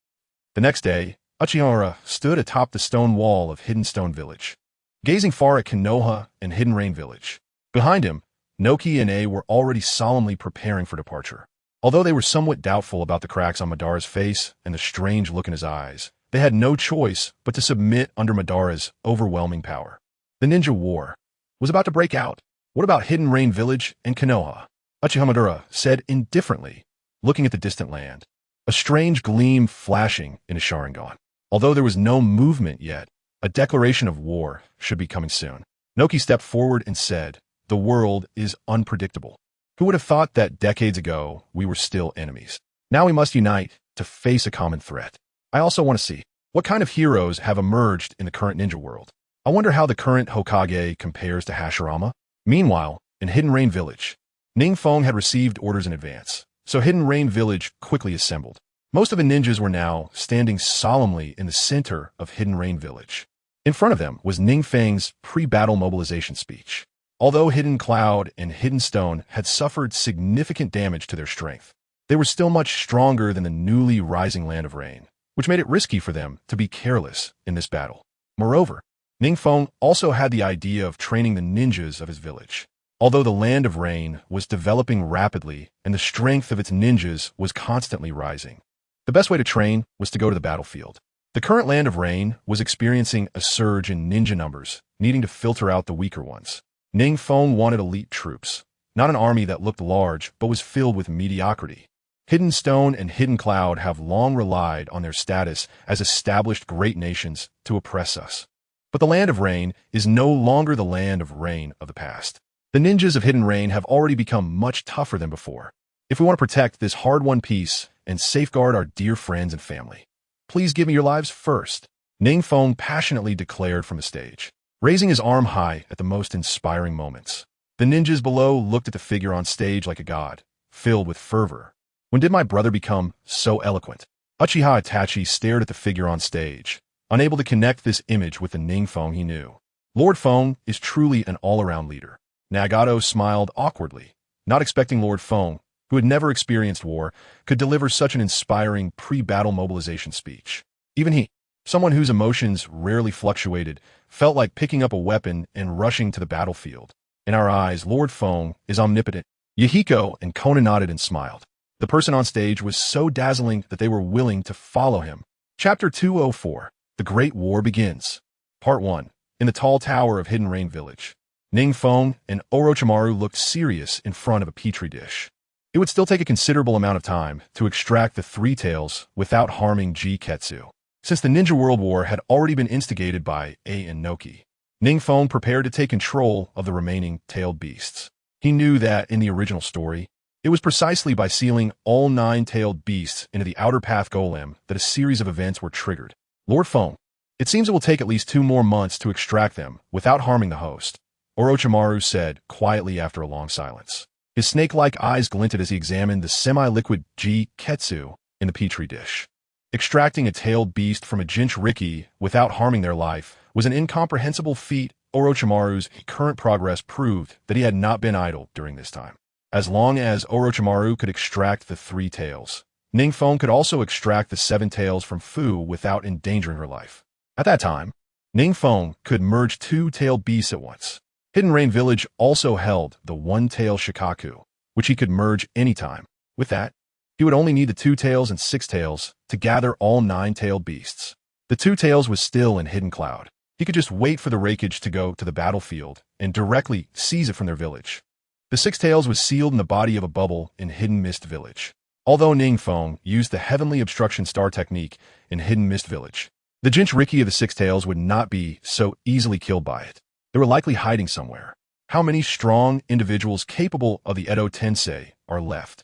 The next day, Uchiha stood atop the stone wall of Hidden Stone Village, gazing far at Konoha and Hidden Rain Village. Behind him, Noki and A were already solemnly preparing for departure. Although they were somewhat doubtful about the cracks on Madara's face and the strange look in his eyes, they had no choice but to submit under Madara's overwhelming power. The ninja war was about to break out. What about Hidden Rain Village and Konoha? Uchiha Madara said indifferently, looking at the distant land, a strange gleam flashing in his Sharingan. Although there was no movement yet, a declaration of war should be coming soon. Noki stepped forward and said, "The world is unpredictable. Who would have thought that decades ago we were still enemies? Now we must unite to face a common threat. I also want to see what kind of heroes have emerged in the current ninja world. I wonder how the current Hokage compares to Hashirama." Meanwhile, in Hidden Rain Village, NingFeng had received orders in advance, so Hidden Rain Village quickly assembled. Most of the ninjas were now standing solemnly in the center of Hidden Rain Village. In front of them was NingFeng's pre-battle mobilization speech. Although Hidden Cloud and Hidden Stone had suffered significant damage to their strength, they were still much stronger than the newly rising Land of Rain, which made it risky for them to be careless in this battle. Moreover, NingFeng also had the idea of training the ninjas of his village. Although the Land of Rain was developing rapidly and the strength of its ninjas was constantly rising, the best way to train was to go to the battlefield. The current Land of Rain was experiencing a surge in ninja numbers, needing to filter out the weaker ones. NingFeng wanted elite troops, not an army that looked large but was filled with mediocrity. Hidden Stone and Hidden Cloud have long relied on their status as established great nations to oppress us. But the Land of Rain is no longer the Land of Rain of the past. The ninjas of Hidden Rain have already become much tougher than before. If we want to protect this hard-won peace and safeguard our dear friends and family, please give me your lives first, NingFeng passionately declared from the stage, raising his arm high at the most inspiring moments. The ninjas below looked at the figure on stage like a god, filled with fervor. When did my brother become so eloquent? Uchiha Itachi stared at the figure on stage, unable to connect this image with the NingFeng he knew. Lord Feng is truly an all-around leader. Nagato smiled awkwardly, not expecting Lord Feng, who had never experienced war, could deliver such an inspiring pre-battle mobilization speech. Even he, someone whose emotions rarely fluctuated, felt like picking up a weapon and rushing to the battlefield. In our eyes, Lord Feng is omnipotent. Yahiko and Konan nodded and smiled. The person on stage was so dazzling that they were willing to follow him. Chapter 204. The Great War Begins. Part 1. In the tall tower of Hidden Rain Village, NingFeng and Orochimaru looked serious in front of a petri dish. It would still take a considerable amount of time to extract the three tails without harming Jiketsu, since the Ninja World War had already been instigated by A and Noki. NingFeng prepared to take control of the remaining tailed beasts. He knew that, in the original story, It was precisely by sealing all 9-tailed beasts into the Outer Path Golem that a series of events were triggered. Lord Feng, it seems it will take at least 2 more months to extract them without harming the host, Orochimaru said quietly after a long silence. His snake-like eyes glinted as he examined the semi-liquid Ketsu in the petri dish. Extracting a tailed beast from a Jinchuriki without harming their life was an incomprehensible feat. Orochimaru's current progress proved that he had not been idle during this time. As long as Orochimaru could extract the 3 tails, NingFeng could also extract the 7 tails from Fu without endangering her life. At that time, NingFeng could merge 2-tailed beasts at once. Hidden Rain Village also held the 1-tail Shikaku, which he could merge anytime. With that, he would only need the 2 tails and 6 tails to gather all 9-tailed beasts. The 2 tails was still in Hidden Cloud. He could just wait for the Raikage to go to the battlefield and directly seize it from their village. The 6 tails was sealed in the body of a bubble in Hidden Mist Village. Although NingFeng used the Heavenly Obstruction Star technique in Hidden Mist Village, the Jinchuriki of the 6 tails would not be so easily killed by it. They were likely hiding somewhere. How many strong individuals capable of the Edo Tensei are left?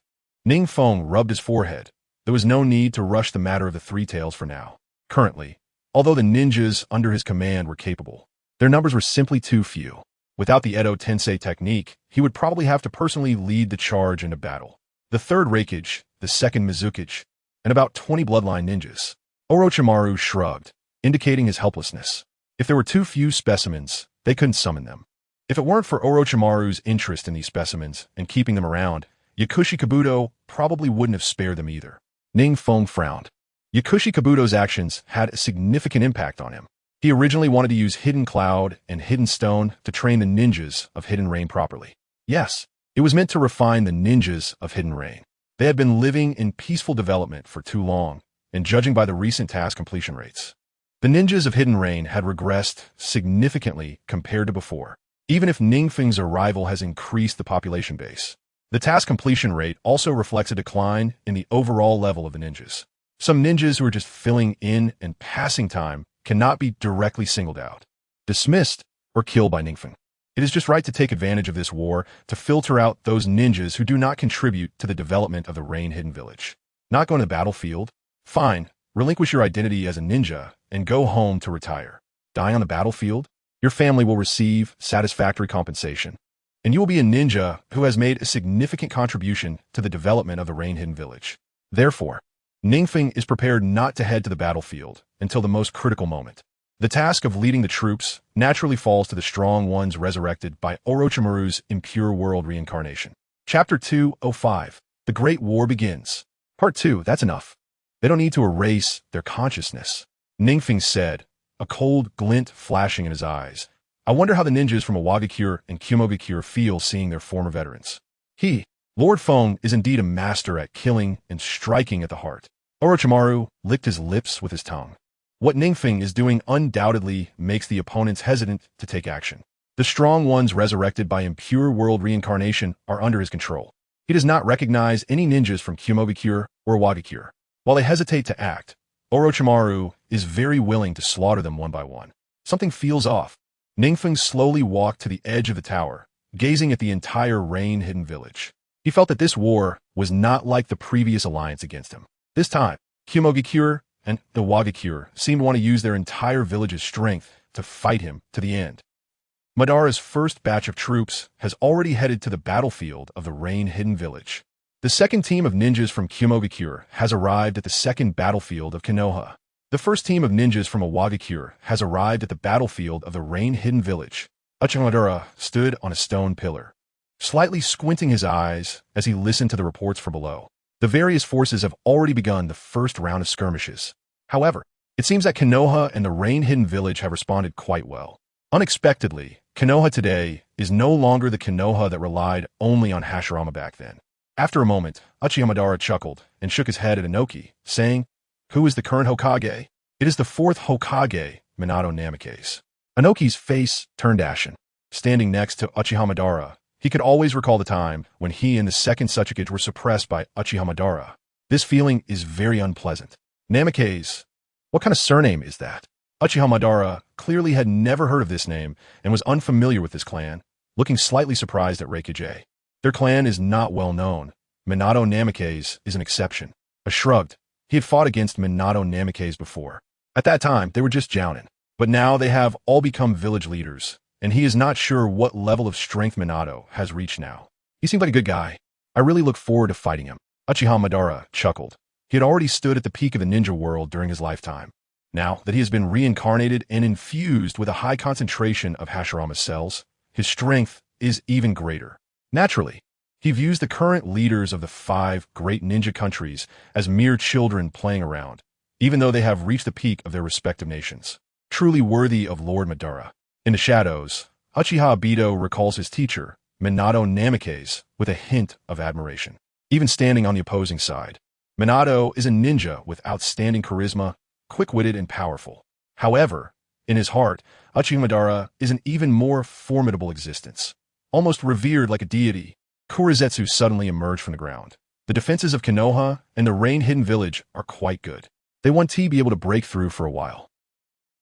NingFeng rubbed his forehead. There was no need to rush the matter of the 3 tails for now. Currently, although the ninjas under his command were capable, their numbers were simply too few. Without the Edo Tensei technique, he would probably have to personally lead the charge into battle. The 3rd Raikage, the 2nd Mizukage, and about 20 bloodline ninjas. Orochimaru shrugged, indicating his helplessness. If there were too few specimens, they couldn't summon them. If it weren't for Orochimaru's interest in these specimens and keeping them around, Yakushi Kabuto probably wouldn't have spared them either. NingFeng frowned. Yakushi Kabuto's actions had a significant impact on him. He originally wanted to use Hidden Cloud and Hidden Stone to train the ninjas of Hidden Rain properly. Yes, it was meant to refine the ninjas of Hidden Rain. They had been living in peaceful development for too long, and judging by the recent task completion rates, the ninjas of Hidden Rain had regressed significantly compared to before. Even if NingFeng's arrival has increased the population base, the task completion rate also reflects a decline in the overall level of the ninjas. Some ninjas who are just filling in and passing time cannot be directly singled out, dismissed, or killed by NingFeng. It is just right to take advantage of this war to filter out those ninjas who do not contribute to the development of the Rain Hidden Village. Not going to the battlefield? Fine, relinquish your identity as a ninja and go home to retire. Die on the battlefield? Your family will receive satisfactory compensation, and you will be a ninja who has made a significant contribution to the development of the Rain Hidden Village. Therefore, NingFeng is prepared not to head to the battlefield until the most critical moment. The task of leading the troops naturally falls to the strong ones resurrected by Orochimaru's impure world reincarnation. Chapter 205. The Great War Begins. Part 2. That's enough. They don't need to erase their consciousness, NingFeng said, a cold glint flashing in his eyes. I wonder how the ninjas from Iwagakure and Kumogakure feel seeing their former veterans. Lord Feng, is indeed a master at killing and striking at the heart. Orochimaru licked his lips with his tongue. What NingFeng is doing undoubtedly makes the opponents hesitant to take action. The strong ones resurrected by impure world reincarnation are under his control. He does not recognize any ninjas from Kumogakure or Iwagakure. While they hesitate to act, Orochimaru is very willing to slaughter them one by one. Something feels off. NingFeng slowly walked to the edge of the tower, gazing at the entire Rain Hidden Village. He felt that this war was not like the previous alliance against him. This time, Kumogakure and Iwagakure seemed to want to use their entire village's strength to fight him to the end. Madara's first batch of troops has already headed to the battlefield of the Rain Hidden Village. The second team of ninjas from Kumogakure has arrived at the second battlefield of Konoha. The first team of ninjas from Iwagakure has arrived at the battlefield of the Rain Hidden Village. Orochimaru stood on a stone pillar, slightly squinting his eyes as he listened to the reports from below. The various forces have already begun the first round of skirmishes. However, it seems that Konoha and the Rain Hidden Village have responded quite well. Unexpectedly, Konoha today is no longer the Konoha that relied only on Hashirama back then. After a moment, Orochimaru chuckled and shook his head at Inoki, saying, "Who is the current Hokage?" "It is the 4th Hokage, Minato Namikaze." Inoki's face turned ashen. Standing next to Uchiha Madara, he could always recall the time when he and the 2nd Sachikage were suppressed by Uchiha Madara. This feeling is very unpleasant. Namikaze, what kind of surname is that? Uchiha Madara clearly had never heard of this name and was unfamiliar with this clan, looking slightly surprised at Raikage. Their clan is not well known, Minato Namikaze is an exception. I shrugged. He had fought against Minato Namikaze before. At that time, they were just jounin. But now they have all become village leaders, and he is not sure what level of strength Minato has reached now. He seemed like a good guy. I really look forward to fighting him. Uchiha Madara chuckled. He had already stood at the peak of the ninja world during his lifetime. Now that he has been reincarnated and infused with a high concentration of Hashirama's cells, his strength is even greater. Naturally, he views the current leaders of the 5 great ninja countries as mere children playing around, even though they have reached the peak of their respective nations. Truly worthy of Lord Madara. In the shadows, Uchiha Obito recalls his teacher, Minato Namikaze, with a hint of admiration. Even standing on the opposing side, Minato is a ninja with outstanding charisma, quick-witted and powerful. However, in his heart, Uchiha Madara is an even more formidable existence. Almost revered like a deity, Kurizetsu suddenly emerged from the ground. The defenses of Konoha and the rain-hidden village are quite good. They want to be able to break through for a while.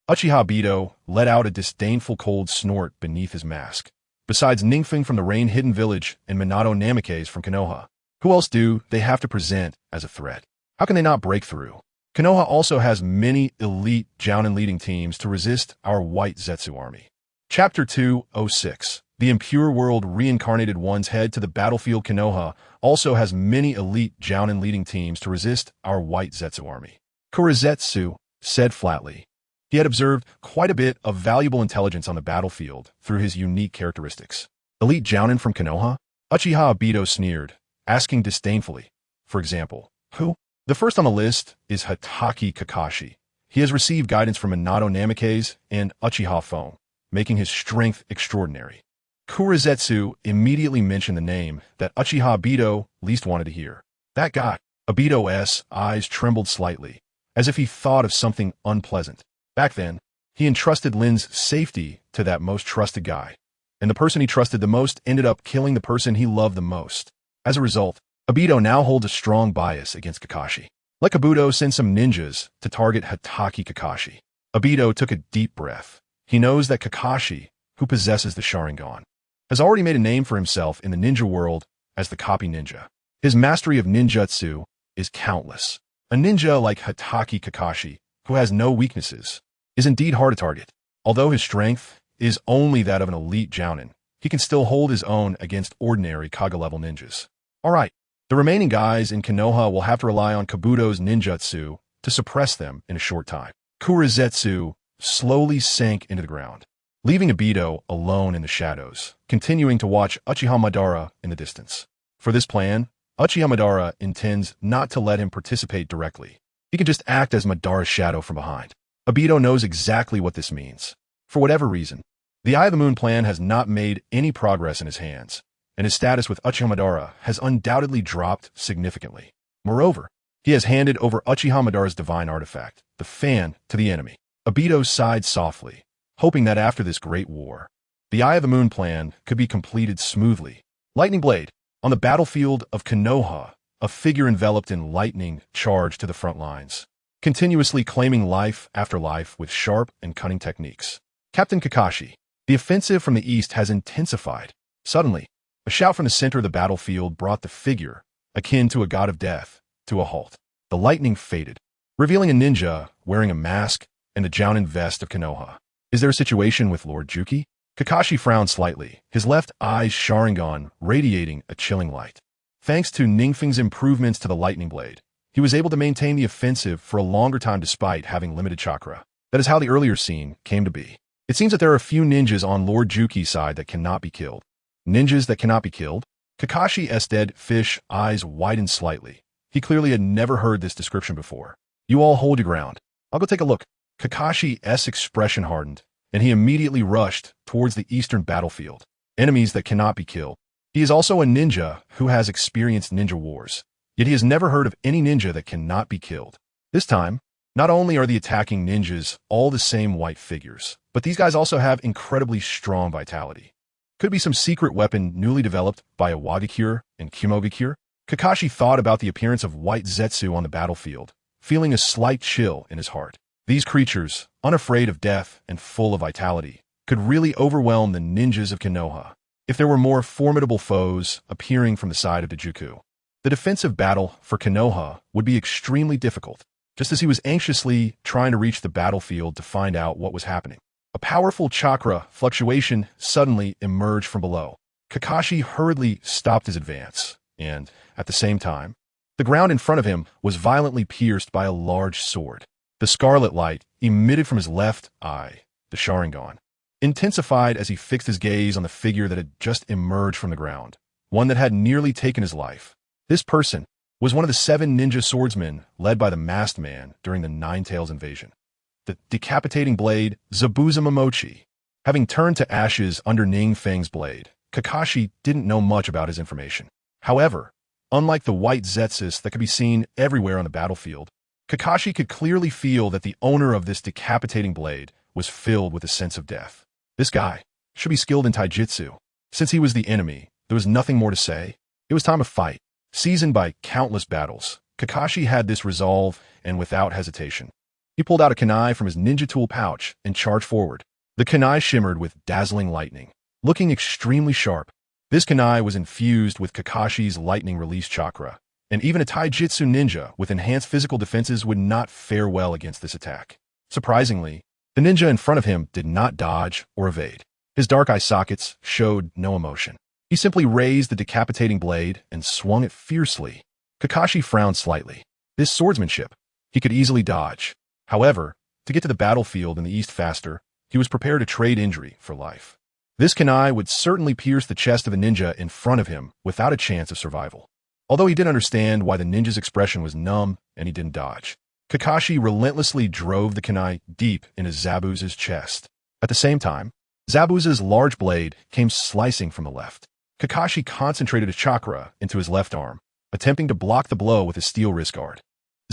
Uchiha Obito let out a disdainful cold snort beneath his mask. Besides NingFeng from the rain-hidden village and Minato Namikaze from Konoha, who else do they have to present as a threat? How can they not break through? Konoha also has many elite jounin leading teams to resist our White Zetsu army. Chapter 206. The impure world reincarnated ones head to the battlefield. Konoha also has many elite jounin leading teams to resist our White Zetsu army. Kurizetsu said flatly. He had observed quite a bit of valuable intelligence on the battlefield through his unique characteristics. Elite jounin from Konoha? Uchiha Obito sneered, asking disdainfully. For example, who? The first on the list is Hatake Kakashi. He has received guidance from Minato Namikaze and Uchiha Fong, making his strength extraordinary. Kurizetsu immediately mentioned the name that Uchiha Obito least wanted to hear. That guy. Obito's eyes trembled slightly, as if he thought of something unpleasant. Back then, he entrusted Lin's safety to that most trusted guy, and the person he trusted the most ended up killing the person he loved the most. As a result, Obito now holds a strong bias against Kakashi. Let Kabuto send some ninjas to target Hatake Kakashi. Obito took a deep breath. He knows that Kakashi, who possesses the Sharingan, has already made a name for himself in the ninja world as the copy ninja. His mastery of ninjutsu is countless. A ninja like Hatake Kakashi, who has no weaknesses, is indeed hard to target. Although his strength is only that of an elite jounin, he can still hold his own against ordinary Kaga-level ninjas. Alright, the remaining guys in Konoha will have to rely on Kabuto's ninjutsu to suppress them in a short time. Kurizetsu slowly sank into the ground, leaving Obito alone in the shadows, continuing to watch Uchiha Madara in the distance. For this plan, Uchiha Madara intends not to let him participate directly. He can just act as Madara's shadow from behind. Obito knows exactly what this means. For whatever reason, the Eye of the Moon plan has not made any progress in his hands, and his status with Uchiha Madara has undoubtedly dropped significantly. Moreover, he has handed over Uchiha Madara's divine artifact, the fan, to the enemy. Obito sighed softly, hoping that after this great war, the Eye of the Moon plan could be completed smoothly. Lightning Blade. On the battlefield of Konoha, a figure enveloped in lightning charged to the front lines, continuously claiming life after life with sharp and cunning techniques. Captain Kakashi. The offensive from the east has intensified. Suddenly, a shout from the center of the battlefield brought the figure, akin to a god of death, to a halt. The lightning faded, revealing a ninja wearing a mask and the jounin vest of Konoha. Is there a situation with Lord Juki? Kakashi frowned slightly, his left eye's Sharingan radiating a chilling light. Thanks to NingFeng's improvements to the lightning blade, he was able to maintain the offensive for a longer time despite having limited chakra. That is how the earlier scene came to be. It seems that there are a few ninjas on Lord Juki's side that cannot be killed. Ninjas that cannot be killed? Kakashi's dead fish eyes widened slightly. He clearly had never heard this description before. You all hold your ground. I'll go take a look. Kakashi's expression hardened, and he immediately rushed towards the eastern battlefield. Enemies that cannot be killed. He is also a ninja who has experienced ninja wars, yet he has never heard of any ninja that cannot be killed. This time, not only are the attacking ninjas all the same white figures, but these guys also have incredibly strong vitality. Could be some secret weapon newly developed by Iwagakure and Kumogakure. Kakashi thought about the appearance of white Zetsu on the battlefield, feeling a slight chill in his heart. These creatures, unafraid of death and full of vitality, could really overwhelm the ninjas of Konoha if there were more formidable foes appearing from the side of Dajuku. The defensive battle for Konoha would be extremely difficult, just as he was anxiously trying to reach the battlefield to find out what was happening. A powerful chakra fluctuation suddenly emerged from below. Kakashi hurriedly stopped his advance, and, at the same time, the ground in front of him was violently pierced by a large sword. The scarlet light emitted from his left eye, the Sharingan, intensified as he fixed his gaze on the figure that had just emerged from the ground, one that had nearly taken his life. This person was one of the 7 ninja swordsmen led by the masked man during the Nine Tails invasion. The decapitating blade, Zabuza Momochi. Having turned to ashes under NingFeng's blade, Kakashi didn't know much about his information. However, unlike the white Zetsus that could be seen everywhere on the battlefield, Kakashi could clearly feel that the owner of this decapitating blade was filled with a sense of death. This guy should be skilled in taijutsu. Since he was the enemy, there was nothing more to say. It was time to fight. Seasoned by countless battles, Kakashi had this resolve and without hesitation. He pulled out a kunai from his ninja tool pouch and charged forward. The kunai shimmered with dazzling lightning, looking extremely sharp. This kunai was infused with Kakashi's lightning release chakra, and even a taijutsu ninja with enhanced physical defenses would not fare well against this attack. Surprisingly, the ninja in front of him did not dodge or evade. His dark eye sockets showed no emotion. He simply raised the decapitating blade and swung it fiercely. Kakashi frowned slightly. This swordsmanship, he could easily dodge. However, to get to the battlefield in the east faster, he was prepared to trade injury for life. This kunai would certainly pierce the chest of the ninja in front of him without a chance of survival. Although he did understand why the ninja's expression was numb and he didn't dodge, Kakashi relentlessly drove the kunai deep into Zabuza's chest. At the same time, Zabuza's large blade came slicing from the left. Kakashi concentrated his chakra into his left arm, attempting to block the blow with his steel wrist guard.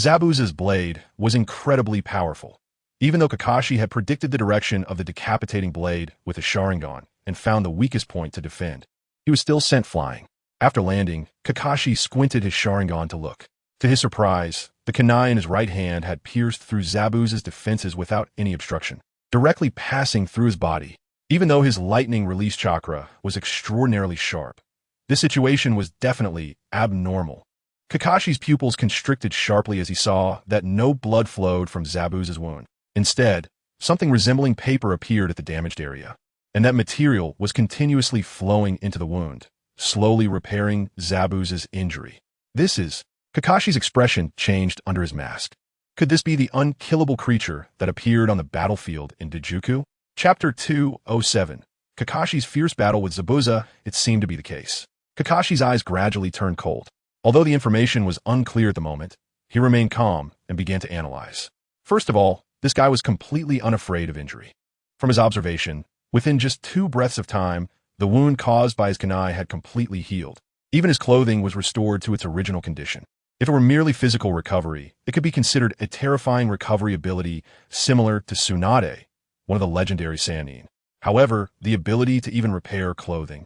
Zabuza's blade was incredibly powerful. Even though Kakashi had predicted the direction of the decapitating blade with a Sharingan and found the weakest point to defend, he was still sent flying. After landing, Kakashi squinted his Sharingan to look. To his surprise, the kunai in his right hand had pierced through Zabuza's defenses without any obstruction, directly passing through his body. Even though his lightning release chakra was extraordinarily sharp, this situation was definitely abnormal. Kakashi's pupils constricted sharply as he saw that no blood flowed from Zabuza's wound. Instead, something resembling paper appeared at the damaged area, and that material was continuously flowing into the wound, slowly repairing Zabuza's injury. Kakashi's expression changed under his mask. Could this be the unkillable creature that appeared on the battlefield in Dajuku? Chapter 207. Kakashi's fierce battle with Zabuza. It seemed to be the case. Kakashi's eyes gradually turned cold. Although the information was unclear at the moment, he remained calm and began to analyze. First of all, this guy was completely unafraid of injury. From his observation, within just 2 breaths of time, the wound caused by his kunai had completely healed. Even his clothing was restored to its original condition. If it were merely physical recovery, it could be considered a terrifying recovery ability similar to Tsunade, one of the legendary Sannin. However, the ability to even repair clothing.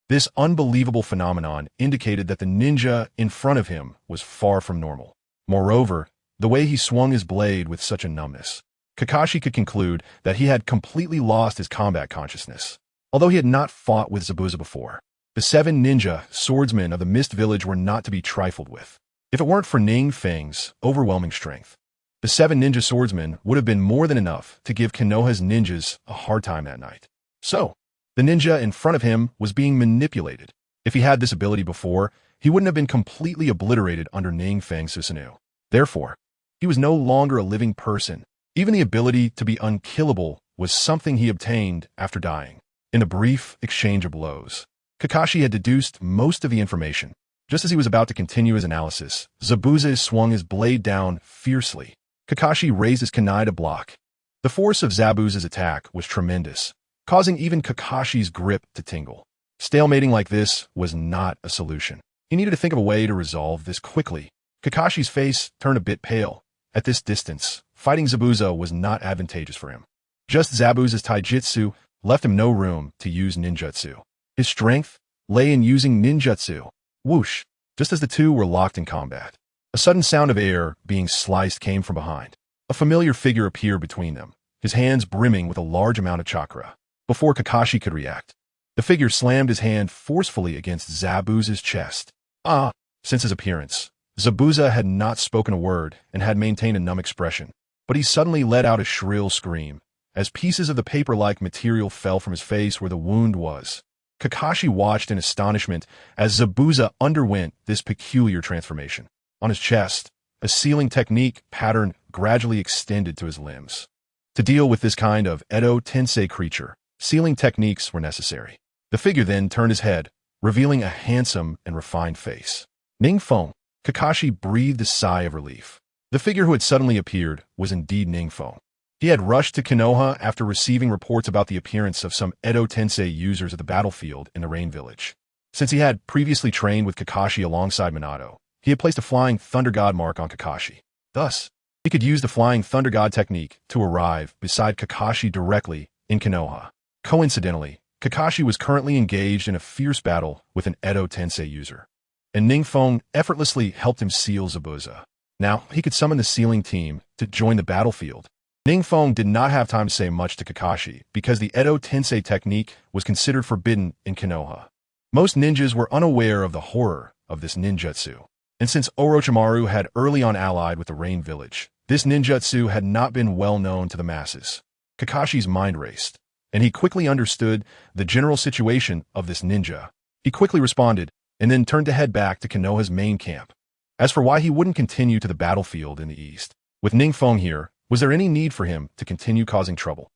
This unbelievable phenomenon indicated that the ninja in front of him was far from normal. Moreover, the way he swung his blade with such a numbness, Kakashi could conclude that he had completely lost his combat consciousness. Although he had not fought with Zabuza before, the 7 ninja swordsmen of the Mist Village were not to be trifled with. If it weren't for NingFeng's overwhelming strength, the 7 ninja swordsmen would have been more than enough to give Konoha's ninjas a hard time that night. So, the ninja in front of him was being manipulated. If he had this ability before, he wouldn't have been completely obliterated under NingFeng Susanoo. Therefore, he was no longer a living person. Even the ability to be unkillable was something he obtained after dying. In the brief exchange of blows, Kakashi had deduced most of the information. Just as he was about to continue his analysis, Zabuza swung his blade down fiercely. Kakashi raised his kunai to block. The force of Zabuza's attack was tremendous, causing even Kakashi's grip to tingle. Stalemating like this was not a solution. He needed to think of a way to resolve this quickly. Kakashi's face turned a bit pale. At this distance, fighting Zabuza was not advantageous for him. Just Zabuza's taijutsu left him no room to use ninjutsu. His strength lay in using ninjutsu. Whoosh! Just as the two were locked in combat, a sudden sound of air being sliced came from behind. A familiar figure appeared between them, his hands brimming with a large amount of chakra. Before Kakashi could react, the figure slammed his hand forcefully against Zabuza's chest. Ah! Since his appearance, Zabuza had not spoken a word and had maintained a numb expression. But he suddenly let out a shrill scream, as pieces of the paper-like material fell from his face where the wound was. Kakashi watched in astonishment as Zabuza underwent this peculiar transformation. On his chest, a sealing technique pattern gradually extended to his limbs. To deal with this kind of Edo Tensei creature, sealing techniques were necessary. The figure then turned his head, revealing a handsome and refined face. NingFeng. Kakashi breathed a sigh of relief. The figure who had suddenly appeared was indeed NingFeng. He had rushed to Konoha after receiving reports about the appearance of some Edo Tensei users at the battlefield in the Rain Village. Since he had previously trained with Kakashi alongside Minato, he had placed a Flying Thunder God mark on Kakashi. Thus, he could use the Flying Thunder God technique to arrive beside Kakashi directly in Konoha. Coincidentally, Kakashi was currently engaged in a fierce battle with an Edo Tensei user, and NingFeng effortlessly helped him seal Zabuza. Now, he could summon the sealing team to join the battlefield. NingFeng did not have time to say much to Kakashi because the Edo Tensei technique was considered forbidden in Konoha. Most ninjas were unaware of the horror of this ninjutsu. And since Orochimaru had early on allied with the Rain Village, this ninjutsu had not been well known to the masses. Kakashi's mind raced, and he quickly understood the general situation of this ninja. He quickly responded, and then turned to head back to Konoha's main camp. As for why he wouldn't continue to the battlefield in the east, with NingFeng here, was there any need for him to continue causing trouble?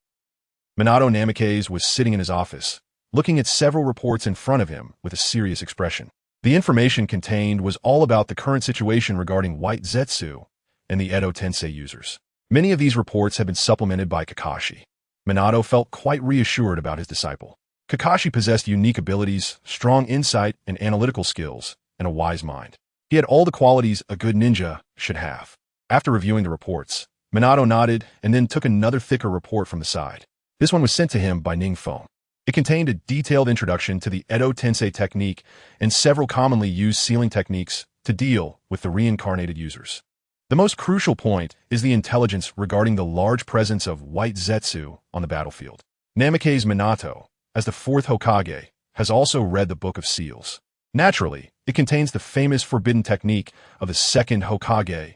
Minato Namikaze was sitting in his office, looking at several reports in front of him with a serious expression. The information contained was all about the current situation regarding White Zetsu and the Edo Tensei users. Many of these reports had been supplemented by Kakashi. Minato felt quite reassured about his disciple. Kakashi possessed unique abilities, strong insight and analytical skills, and a wise mind. He had all the qualities a good ninja should have. After reviewing the reports, Minato nodded and then took another thicker report from the side. This one was sent to him by NingFeng. It contained a detailed introduction to the Edo Tensei technique and several commonly used sealing techniques to deal with the reincarnated users. The most crucial point is the intelligence regarding the large presence of White Zetsu on the battlefield. Namikaze Minato, as the fourth Hokage, has also read the Book of Seals. Naturally, it contains the famous forbidden technique of the second Hokage,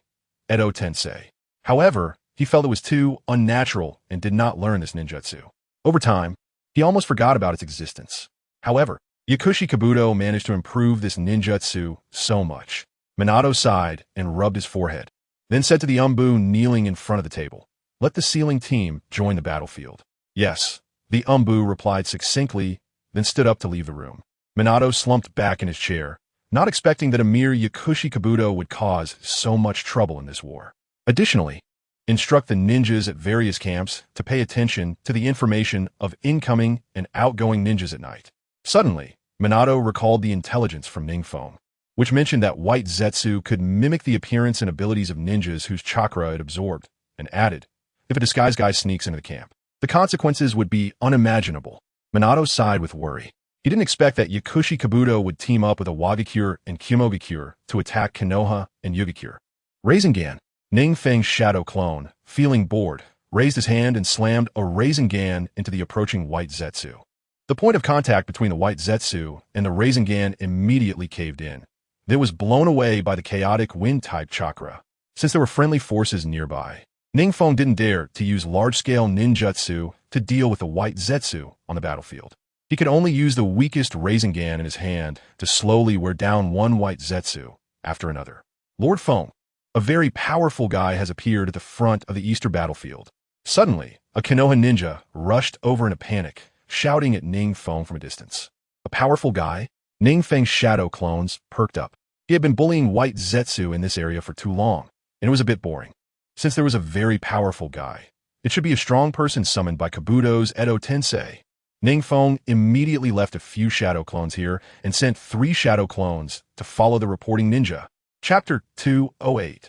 Edo Tensei. However, he felt it was too unnatural and did not learn this ninjutsu. Over time, he almost forgot about its existence. However, Yakushi Kabuto managed to improve this ninjutsu so much. Minato sighed and rubbed his forehead, then said to the Umbu kneeling in front of the table, "Let the sealing team join the battlefield." "Yes," the Umbu replied succinctly, then stood up to leave the room. Minato slumped back in his chair, not expecting that a mere Yakushi Kabuto would cause so much trouble in this war. Additionally, instruct the ninjas at various camps to pay attention to the information of incoming and outgoing ninjas at night. Suddenly, Minato recalled the intelligence from NingFeng, which mentioned that White Zetsu could mimic the appearance and abilities of ninjas whose chakra it absorbed, and added, if a disguised guy sneaks into the camp, the consequences would be unimaginable. Minato sighed with worry. He didn't expect that Yakushi Kabuto would team up with a Wagakure and Kumogakure to attack Konoha and Yugakure. Rasengan. NingFeng's shadow clone, feeling bored, raised his hand and slammed a Rasengan into the approaching White Zetsu. The point of contact between the White Zetsu and the Rasengan immediately caved in. It was blown away by the chaotic wind-type chakra. Since there were friendly forces nearby, NingFeng didn't dare to use large-scale ninjutsu to deal with the White Zetsu on the battlefield. He could only use the weakest Rasengan in his hand to slowly wear down one White Zetsu after another. Lord Feng, a very powerful guy, has appeared at the front of the Eastern battlefield. Suddenly, a Konoha ninja rushed over in a panic, shouting at NingFeng from a distance. A powerful guy? NingFeng's shadow clones perked up. He had been bullying White Zetsu in this area for too long, and it was a bit boring. Since there was a very powerful guy, it should be a strong person summoned by Kabuto's Edo Tensei. NingFeng immediately left a few shadow clones here and sent 3 shadow clones to follow the reporting ninja. Chapter 208.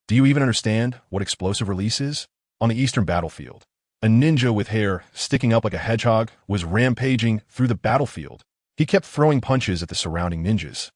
Do you even understand what explosive release is? On the Eastern battlefield, a ninja with hair sticking up like a hedgehog was rampaging through the battlefield. He kept throwing punches at the surrounding ninjas,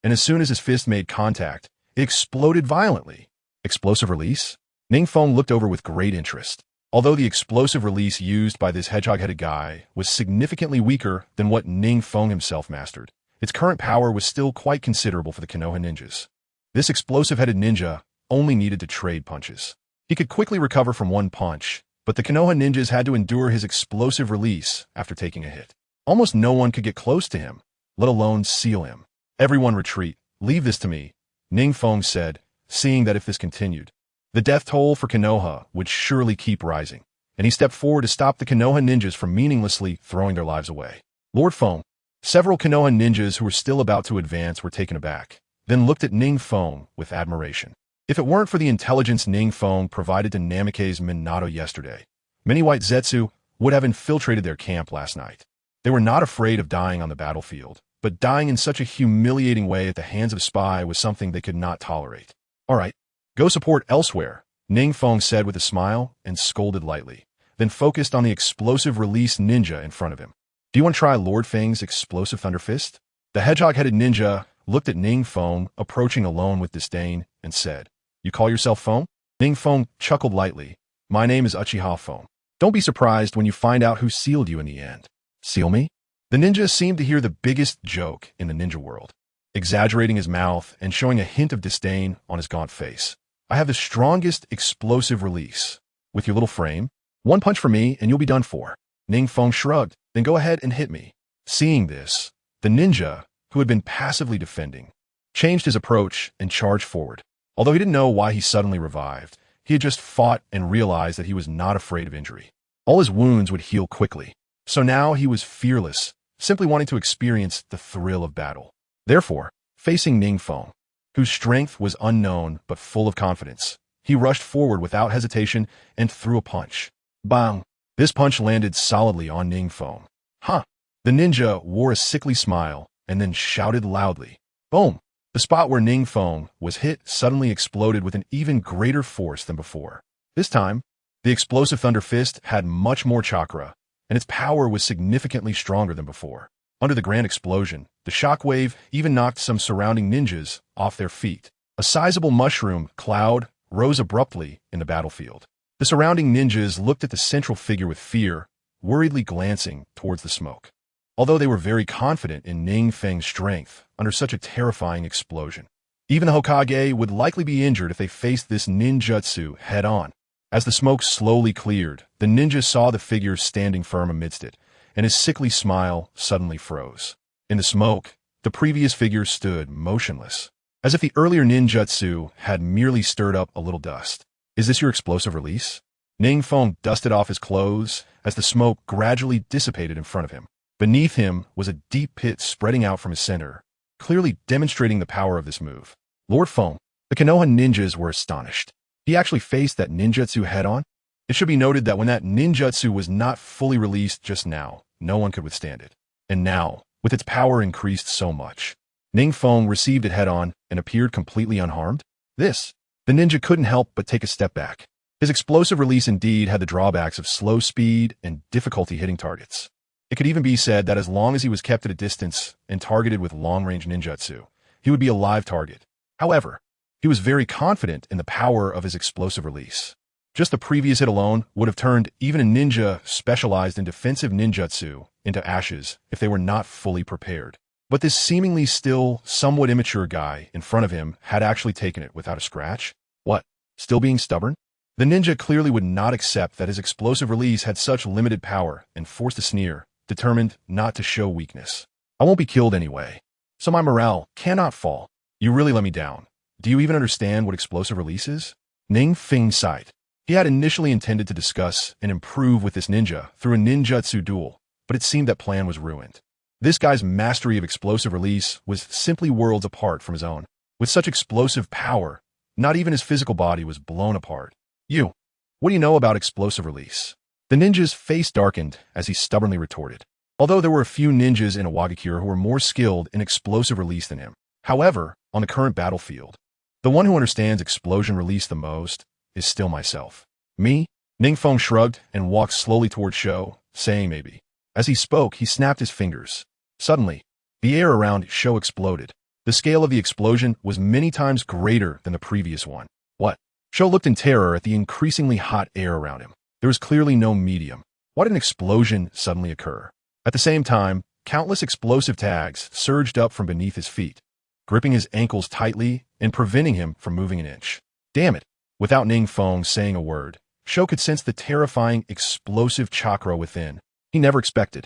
and as soon as his fist made contact, it exploded violently. Explosive release? NingFeng looked over with great interest. Although the explosive release used by this hedgehog-headed guy was significantly weaker than what NingFeng himself mastered, its current power was still quite considerable for the Konoha ninjas. This explosive-headed ninja only needed to trade punches. He could quickly recover from one punch, but the Konoha ninjas had to endure his explosive release after taking a hit. Almost no one could get close to him, let alone seal him. Everyone retreat. Leave this to me, NingFeng said, seeing that if this continued, the death toll for Konoha would surely keep rising, and he stepped forward to stop the Konoha ninjas from meaninglessly throwing their lives away. Lord Feng, several Konoha ninjas who were still about to advance were taken aback, then looked at NingFeng with admiration. If it weren't for the intelligence NingFeng provided to Namikaze's Minato yesterday, many white Zetsu would have infiltrated their camp last night. They were not afraid of dying on the battlefield, but dying in such a humiliating way at the hands of a spy was something they could not tolerate. All right, go support elsewhere, NingFeng said with a smile and scolded lightly, then focused on the explosive release ninja in front of him. Do you want to try Lord Feng's explosive Thunder Fist? The hedgehog-headed ninja looked at NingFeng, approaching alone with disdain, and said, You call yourself Feng? NingFeng chuckled lightly. My name is Uchiha Feng. Don't be surprised when you find out who sealed you in the end. Seal me? The ninja seemed to hear the biggest joke in the ninja world, exaggerating his mouth and showing a hint of disdain on his gaunt face. I have the strongest explosive release. With your little frame, one punch for me and you'll be done for. NingFeng shrugged, then go ahead and hit me. Seeing this, the ninja, who had been passively defending, changed his approach and charged forward. Although he didn't know why he suddenly revived, he had just fought and realized that he was not afraid of injury. All his wounds would heal quickly. So now he was fearless, simply wanting to experience the thrill of battle. Therefore, facing NingFeng, whose strength was unknown but full of confidence, he rushed forward without hesitation and threw a punch. Bang! This punch landed solidly on NingFeng. Huh! The ninja wore a sickly smile and then shouted loudly. Boom! The spot where NingFeng was hit suddenly exploded with an even greater force than before. This time, the explosive Thunder Fist had much more chakra, and its power was significantly stronger than before. Under the grand explosion, the shockwave even knocked some surrounding ninjas off their feet. A sizable mushroom cloud rose abruptly in the battlefield. The surrounding ninjas looked at the central figure with fear, worriedly glancing towards the smoke. Although they were very confident in NingFeng's strength under such a terrifying explosion, even the Hokage would likely be injured if they faced this ninjutsu head-on. As the smoke slowly cleared, the ninja saw the figure standing firm amidst it, and his sickly smile suddenly froze. In the smoke, the previous figure stood motionless, as if the earlier ninjutsu had merely stirred up a little dust. Is this your explosive release? NingFeng dusted off his clothes as the smoke gradually dissipated in front of him. Beneath him was a deep pit spreading out from his center, clearly demonstrating the power of this move. Lord Feng, the Konoha ninjas were astonished. He actually faced that ninjutsu head-on? It should be noted that when that ninjutsu was not fully released just now, no one could withstand it. And now, with its power increased so much, NingFeng received it head-on and appeared completely unharmed. The ninja couldn't help but take a step back. His explosive release indeed had the drawbacks of slow speed and difficulty hitting targets. It could even be said that as long as he was kept at a distance and targeted with long-range ninjutsu, he would be a live target. However, he was very confident in the power of his explosive release. Just the previous hit alone would have turned even a ninja specialized in defensive ninjutsu into ashes if they were not fully prepared. But this seemingly still somewhat immature guy in front of him had actually taken it without a scratch. What? Still being stubborn? The ninja clearly would not accept that his explosive release had such limited power and forced a sneer, determined not to show weakness. I won't be killed anyway, so my morale cannot fall. You really let me down. Do you even understand what explosive release is? NingFeng sighed. He had initially intended to discuss and improve with this ninja through a ninjutsu duel, but it seemed that plan was ruined. This guy's mastery of explosive release was simply worlds apart from his own. With such explosive power, not even his physical body was blown apart. What do you know about explosive release? The ninja's face darkened as he stubbornly retorted. Although there were a few ninjas in Iwagakure who were more skilled in explosive release than him. However, on the current battlefield, the one who understands explosion release the most is still myself. Me? NingFeng shrugged and walked slowly toward Sho, saying maybe. As he spoke, he snapped his fingers. Suddenly, the air around Sho exploded. The scale of the explosion was many times greater than the previous one. What? Sho looked in terror at the increasingly hot air around him. There was clearly no medium. Why did an explosion suddenly occur? At the same time, Countless explosive tags surged up from beneath his feet, gripping his ankles tightly and preventing him from moving an inch. Damn it! Without NingFeng saying a word, Sho could sense the terrifying explosive chakra within. He never expected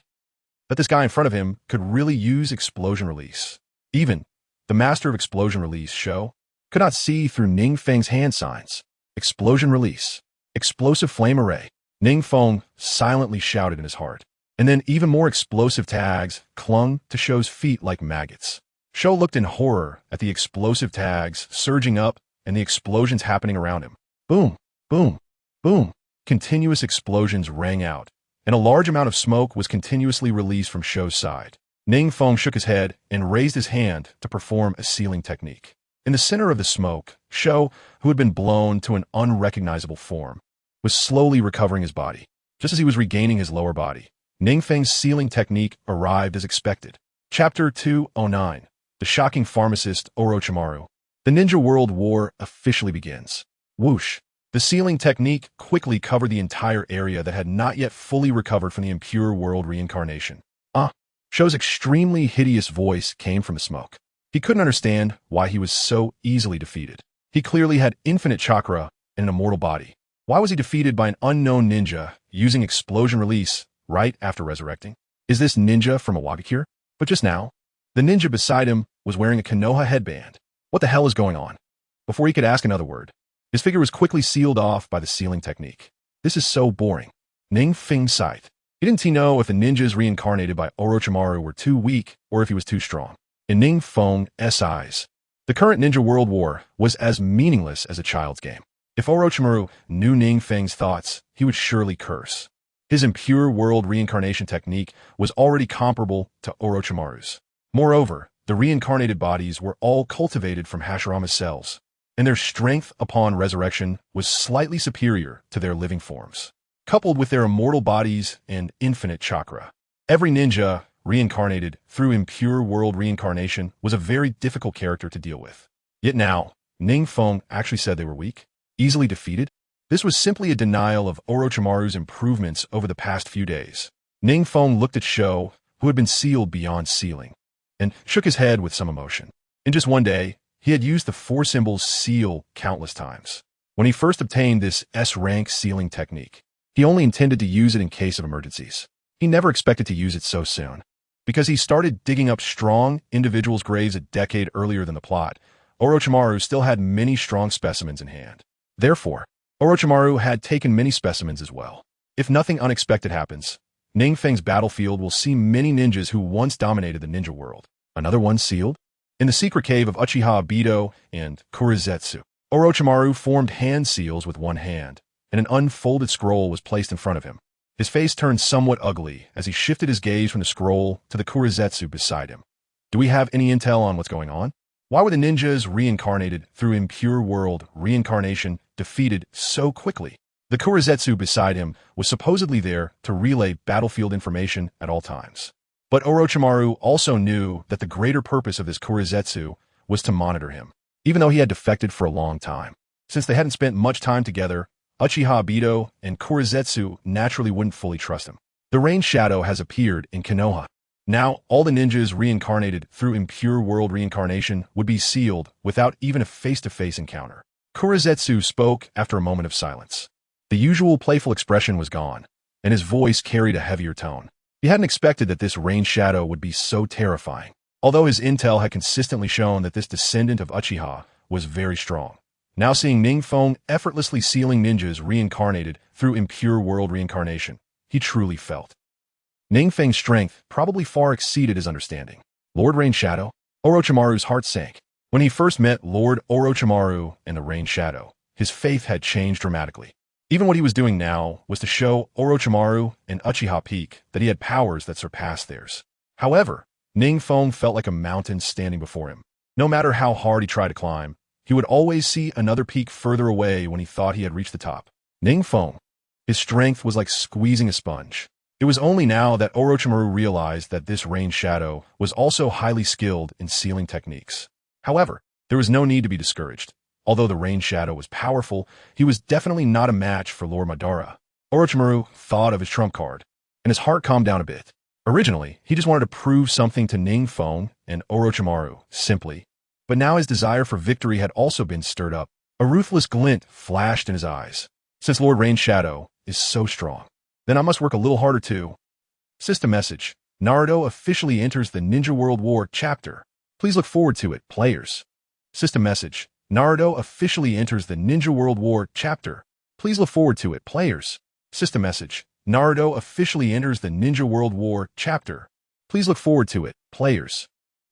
that this guy in front of him could really use explosion release. Even the master of explosion release, Sho, could not see through NingFeng's hand signs. Explosion release. Explosive flame array. NingFeng silently shouted in his heart. And then even more explosive tags clung to Sho's feet like maggots. Sho looked in horror at the explosive tags surging up and the explosions happening around him. Boom, boom, boom. Continuous explosions rang out, and a large amount of smoke was continuously released from Sho's side. NingFeng shook his head and raised his hand to perform a sealing technique. In the center of the smoke, Sho, who had been blown to an unrecognizable form, was slowly recovering his body. Just as he was regaining his lower body, NingFeng's sealing technique arrived as expected. Chapter 209. The Shocking Pharmacist Orochimaru. The Ninja World War officially begins. Whoosh. The sealing technique quickly covered the entire area that had not yet fully recovered from the impure world reincarnation. Sho's extremely hideous voice came from the smoke. He couldn't understand why he was so easily defeated. He clearly had infinite chakra and an immortal body. Why was he defeated by an unknown ninja using explosion release right after resurrecting? Is this ninja from Iwagakure? But just now, the ninja beside him was wearing a Konoha headband. What the hell is going on? Before he could ask another word, his figure was quickly sealed off by the sealing technique. This is so boring. NingFeng sighed. Didn't he know if the ninjas reincarnated by Orochimaru were too weak or if he was too strong? In NingFeng's eyes, the current Ninja World War was as meaningless as a child's game. If Orochimaru knew NingFeng's thoughts, he would surely curse. His impure world reincarnation technique was already comparable to Orochimaru's. Moreover, the reincarnated bodies were all cultivated from Hashirama's cells, and their strength upon resurrection was slightly superior to their living forms. Coupled with their immortal bodies and infinite chakra, every ninja reincarnated through impure world reincarnation was a very difficult character to deal with. Yet now, NingFeng actually said they were weak, easily defeated. This was simply a denial of Orochimaru's improvements over the past few days. NingFeng looked at Sho, who had been sealed beyond sealing, and shook his head with some emotion. In just one day, he had used the four symbols seal countless times. When he first obtained this S-rank sealing technique, he only intended to use it in case of emergencies. He never expected to use it so soon. Because he started digging up strong individuals' graves a decade earlier than the plot, Orochimaru still had many strong specimens in hand. Therefore, Orochimaru had taken many specimens as well. If nothing unexpected happens, NingFeng's battlefield will see many ninjas who once dominated the ninja world. Another one sealed? In the secret cave of Uchiha Obito and Kurizetsu, Orochimaru formed hand seals with one hand, and an unfolded scroll was placed in front of him. His face turned somewhat ugly as he shifted his gaze from the scroll to the Kurizetsu beside him. Do we have any intel on what's going on? Why were the ninjas reincarnated through impure world reincarnation defeated so quickly? The Kurizetsu beside him was supposedly there to relay battlefield information at all times. But Orochimaru also knew that the greater purpose of this Kurizetsu was to monitor him, even though he had defected for a long time. Since they hadn't spent much time together, Uchiha Obito and Kurizetsu naturally wouldn't fully trust him. The rain shadow has appeared in Konoha. Now, all the ninjas reincarnated through impure world reincarnation would be sealed without even a face-to-face encounter. Kurizetsu spoke after a moment of silence. The usual playful expression was gone, and his voice carried a heavier tone. He hadn't expected that this rain shadow would be so terrifying, although his intel had consistently shown that this descendant of Uchiha was very strong. Now seeing NingFeng effortlessly sealing ninjas reincarnated through impure world reincarnation, he truly felt. NingFeng's strength probably far exceeded his understanding. Lord Rain Shadow? Orochimaru's heart sank. When he first met Lord Orochimaru and the Rain Shadow, his faith had changed dramatically. Even what he was doing now was to show Orochimaru and Uchiha Peak that he had powers that surpassed theirs. However, NingFeng felt like a mountain standing before him. No matter how hard he tried to climb, he would always see another peak further away when he thought he had reached the top. NingFeng. His strength was like squeezing a sponge. It was only now that Orochimaru realized that this Rain Shadow was also highly skilled in sealing techniques. However, there was no need to be discouraged. Although the Rain Shadow was powerful, he was definitely not a match for Lord Madara. Orochimaru thought of his trump card, and his heart calmed down a bit. Originally, he just wanted to prove something to NingFeng and Orochimaru, simply. But now his desire for victory had also been stirred up. A ruthless glint flashed in his eyes. Since Lord Rain's shadow is so strong, then I must work a little harder too. System message. Naruto officially enters the Ninja World War chapter. Please look forward to it, players. System message. Naruto officially enters the Ninja World War chapter. Please look forward to it, players. System message. Naruto officially enters the Ninja World War chapter. Please look forward to it, players.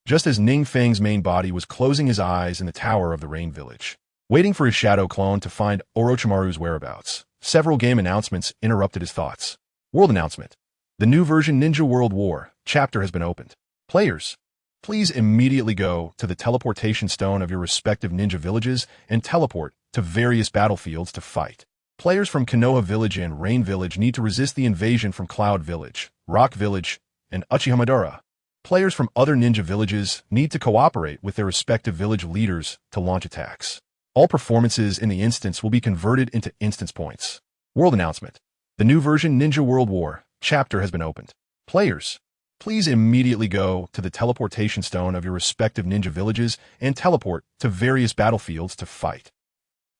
Just as NingFeng's main body was closing his eyes in the tower of the Rain Village, waiting for his shadow clone to find Orochimaru's whereabouts, several game announcements interrupted his thoughts. World announcement. The new version Ninja World War chapter has been opened. Players, please immediately go to the teleportation stone of your respective ninja villages and teleport to various battlefields to fight. Players from Konoha Village and Rain Village need to resist the invasion from Cloud Village, Rock Village, and Uchihamadara. Players from other ninja villages need to cooperate with their respective village leaders to launch attacks. All performances in the instance will be converted into instance points. World announcement. The new version Ninja World War chapter has been opened. Players, please immediately go to the teleportation stone of your respective ninja villages and teleport to various battlefields to fight.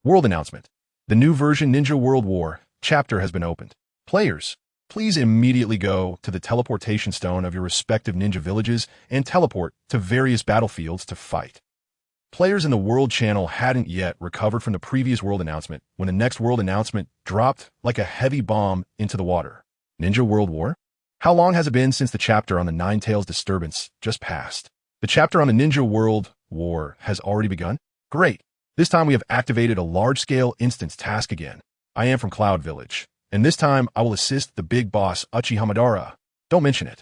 World announcement. The new version Ninja World War chapter has been opened. Players, please immediately go to the teleportation stone of your respective ninja villages and teleport to various battlefields to fight. Players in the World Channel hadn't yet recovered from the previous world announcement when the next world announcement dropped like a heavy bomb into the water. Ninja World War? How long has it been since the chapter on the Nine Tails disturbance just passed? The chapter on the Ninja World War has already begun? Great. This time we have activated a large-scale instance task again. I am from Cloud Village, and this time I will assist the big boss Uchihamadara. Don't mention it.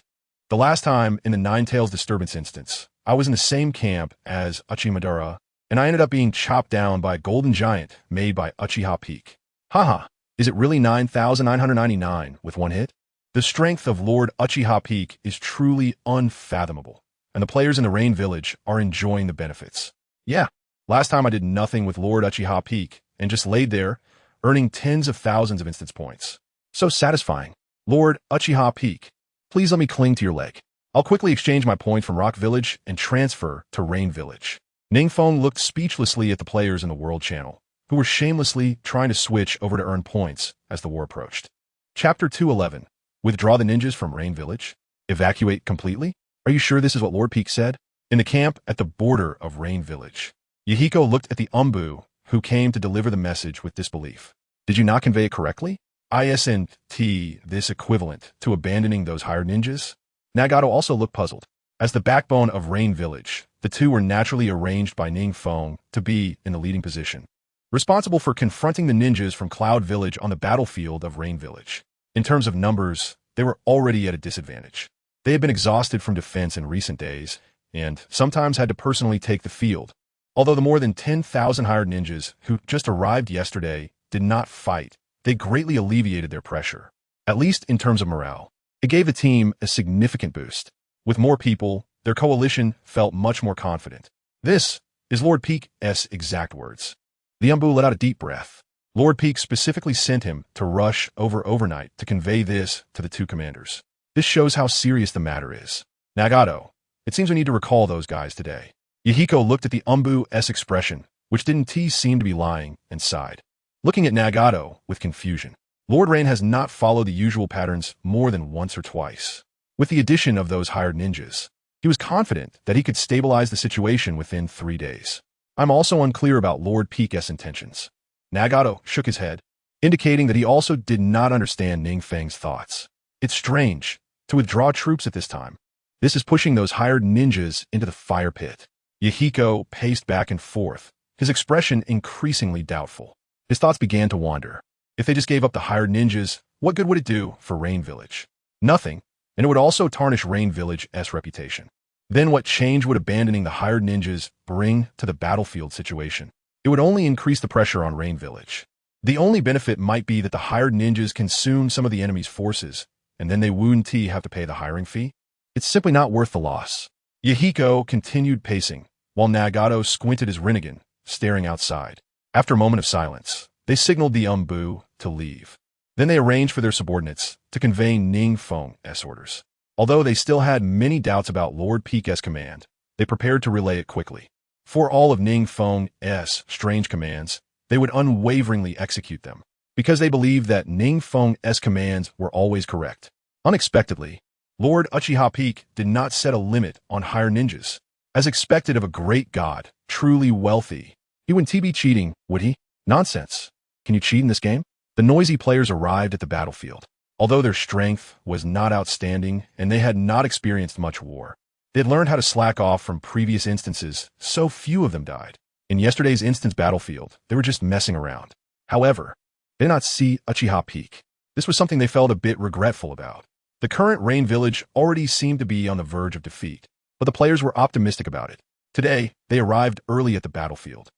The last time in the Nine Tails disturbance instance, I was in the same camp as Uchihamadara, and I ended up being chopped down by a golden giant made by Uchiha Peak. Haha, is it really 9,999 with one hit? The strength of Lord Uchiha Peak is truly unfathomable, and the players in the Rain Village are enjoying the benefits. Yeah. Last time I did nothing with Lord Uchiha Peak and just laid there, earning tens of thousands of instance points. So satisfying. Lord Uchiha Peak, please let me cling to your leg. I'll quickly exchange my points from Rock Village and transfer to Rain Village. NingFeng looked speechlessly at the players in the World Channel, who were shamelessly trying to switch over to earn points as the war approached. Chapter 211. Withdraw the ninjas from Rain Village? Evacuate completely? Are you sure this is what Lord Peak said? In the camp at the border of Rain Village, Yahiko looked at the Umbu, who came to deliver the message with disbelief. Did you not convey it correctly? Isn't this equivalent to abandoning those hired ninjas? Nagato also looked puzzled. As the backbone of Rain Village, the two were naturally arranged by NingFeng to be in the leading position, responsible for confronting the ninjas from Cloud Village on the battlefield of Rain Village. In terms of numbers, they were already at a disadvantage. They had been exhausted from defense in recent days, and sometimes had to personally take the field. Although the more than 10,000 hired ninjas who just arrived yesterday did not fight, they greatly alleviated their pressure, at least in terms of morale. It gave the team a significant boost. With more people, their coalition felt much more confident. This is Lord Peak's exact words. The Umbu let out a deep breath. Lord Peak specifically sent him to rush overnight to convey this to the two commanders. This shows how serious the matter is. Nagato, it seems we need to recall those guys today. Yahiko looked at the Umbu's expression, which didn't seem to be lying, and sighed. Looking at Nagato with confusion. Lord Rain has not followed the usual patterns more than once or twice. With the addition of those hired ninjas, he was confident that he could stabilize the situation within 3 days. I'm also unclear about Lord Peak's intentions. Nagato shook his head, indicating that he also did not understand NingFeng's thoughts. It's strange to withdraw troops at this time. This is pushing those hired ninjas into the fire pit. Yahiko paced back and forth, his expression increasingly doubtful. His thoughts began to wander. If they just gave up the hired ninjas, what good would it do for Rain Village? Nothing, and it would also tarnish Rain Village's reputation. Then what change would abandoning the hired ninjas bring to the battlefield situation? It would only increase the pressure on Rain Village. The only benefit might be that the hired ninjas consume some of the enemy's forces, and then they wouldn't have to pay the hiring fee. It's simply not worth the loss. Yahiko continued pacing, while Nagato squinted his Rinnegan, staring outside. After a moment of silence, they signaled the Umbu to leave. Then they arranged for their subordinates to convey NingFeng's orders. Although they still had many doubts about Lord Peek's command, they prepared to relay it quickly. For all of NingFeng's strange commands, they would unwaveringly execute them, because they believed that NingFeng's commands were always correct. Unexpectedly, Lord Uchiha Peak did not set a limit on higher ninjas. As expected of a great god, truly wealthy, he wouldn't be cheating, would he? Nonsense. Can you cheat in this game? The noisy players arrived at the battlefield. Although their strength was not outstanding and they had not experienced much war, they had learned how to slack off from previous instances, so few of them died. In yesterday's instance battlefield, they were just messing around. However, they did not see Uchiha Peak. This was something they felt a bit regretful about. The current Rain Village already seemed to be on the verge of defeat, but the players were optimistic about it. Today, they arrived early at the battlefield.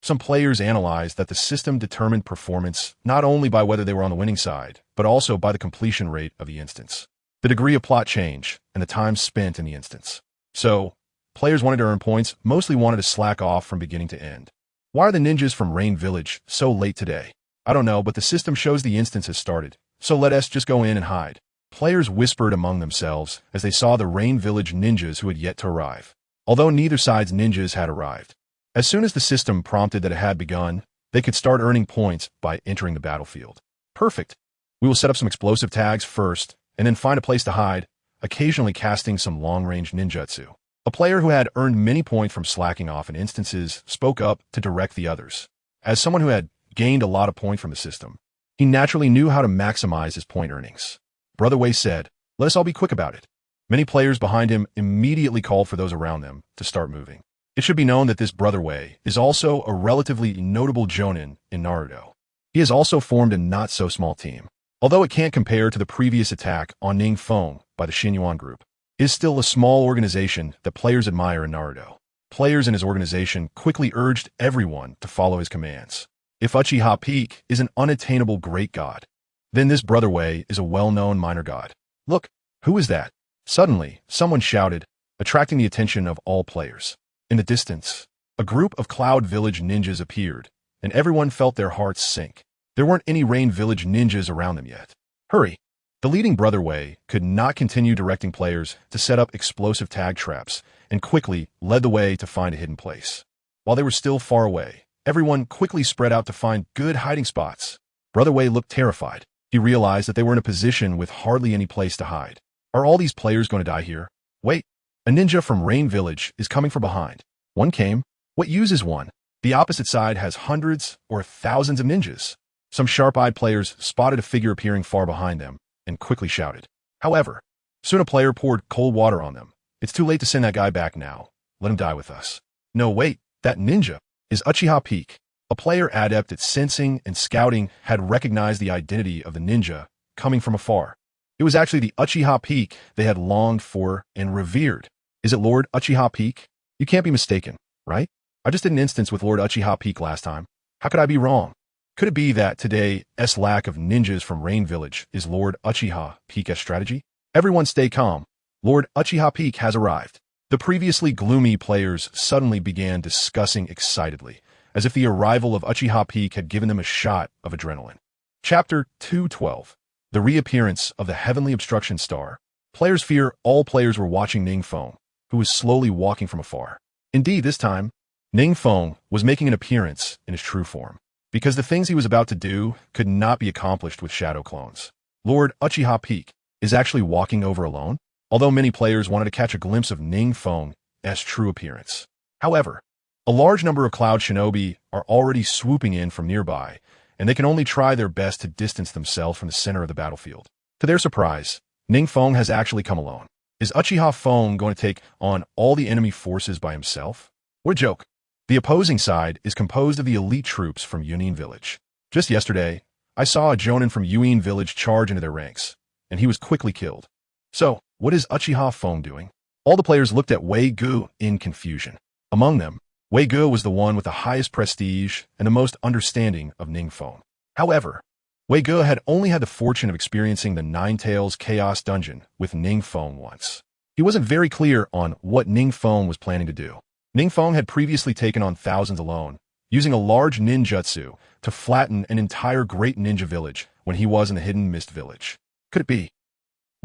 Some players analyzed that the system determined performance not only by whether they were on the winning side, but also by the completion rate of the instance, the degree of plot change, and the time spent in the instance. So, players wanted to earn points, mostly wanted to slack off from beginning to end. Why are the ninjas from Rain Village so late today? I don't know, but the system shows the instance has started, so let us just go in and hide. Players whispered among themselves as they saw the Rain Village ninjas who had yet to arrive, although neither side's ninjas had arrived. As soon as the system prompted that it had begun, they could start earning points by entering the battlefield. Perfect. We will set up some explosive tags first, and then find a place to hide, occasionally casting some long-range ninjutsu. A player who had earned many points from slacking off in instances spoke up to direct the others. As someone who had gained a lot of points from the system, he naturally knew how to maximize his point earnings. Brother Wei said, "Let us all be quick about it." Many players behind him immediately called for those around them to start moving. It should be known that this Brother Wei is also a relatively notable jonin in Naruto. He has also formed a not-so-small team. Although it can't compare to the previous attack on NingFeng by the Xinyuan group, it is still a small organization that players admire in Naruto. Players in his organization quickly urged everyone to follow his commands. If Uchiha Peak is an unattainable great god, then this Brother Wei is a well-known minor god. Look, who is that? Suddenly, someone shouted, attracting the attention of all players. In the distance, a group of Cloud Village ninjas appeared, and everyone felt their hearts sink. There weren't any Rain Village ninjas around them yet. Hurry! The leading Brother Wei could not continue directing players to set up explosive tag traps and quickly led the way to find a hidden place. While they were still far away, everyone quickly spread out to find good hiding spots. Brother Wei looked terrified. He realized that they were in a position with hardly any place to hide. Are all these players going to die here? Wait! A ninja from Rain Village is coming from behind. One came. What use is one? The opposite side has hundreds or thousands of ninjas. Some sharp-eyed players spotted a figure appearing far behind them and quickly shouted. However, soon a player poured cold water on them. It's too late to send that guy back now. Let him die with us. No, wait, that ninja is Uchiha Peak. A player adept at sensing and scouting had recognized the identity of the ninja coming from afar. It was actually the Uchiha Peak they had longed for and revered. Is it Lord Uchiha Peak? You can't be mistaken, right? I just did an instance with Lord Uchiha Peak last time. How could I be wrong? Could it be that today's lack of ninjas from Rain Village is Lord Uchiha Peak's strategy? Everyone stay calm. Lord Uchiha Peak has arrived. The previously gloomy players suddenly began discussing excitedly, as if the arrival of Uchiha Peak had given them a shot of adrenaline. Chapter 212. The Reappearance of the Heavenly Obstruction Star. Players fear all players were watching NingFeng, who was slowly walking from afar. Indeed, this time, NingFeng was making an appearance in his true form, because the things he was about to do could not be accomplished with shadow clones. Lord Uchiha Peak is actually walking over alone, although many players wanted to catch a glimpse of NingFeng's true appearance. However, a large number of Cloud Shinobi are already swooping in from nearby, and they can only try their best to distance themselves from the center of the battlefield. To their surprise, NingFeng has actually come alone. Is Uchiha Feng going to take on all the enemy forces by himself? What a joke. The opposing side is composed of the elite troops from Yunin Village. Just yesterday, I saw a jonin from Yuin Village charge into their ranks, and he was quickly killed. So, what is Uchiha Feng doing? All the players looked at Wei Gu in confusion. Among them, Wei Gu was the one with the highest prestige and the most understanding of NingFeng. However, Wei Gu had only had the fortune of experiencing the Nine Tails Chaos Dungeon with NingFeng once. He wasn't very clear on what NingFeng was planning to do. NingFeng had previously taken on thousands alone, using a large ninjutsu to flatten an entire great ninja village when he was in the Hidden Mist Village. Could it be?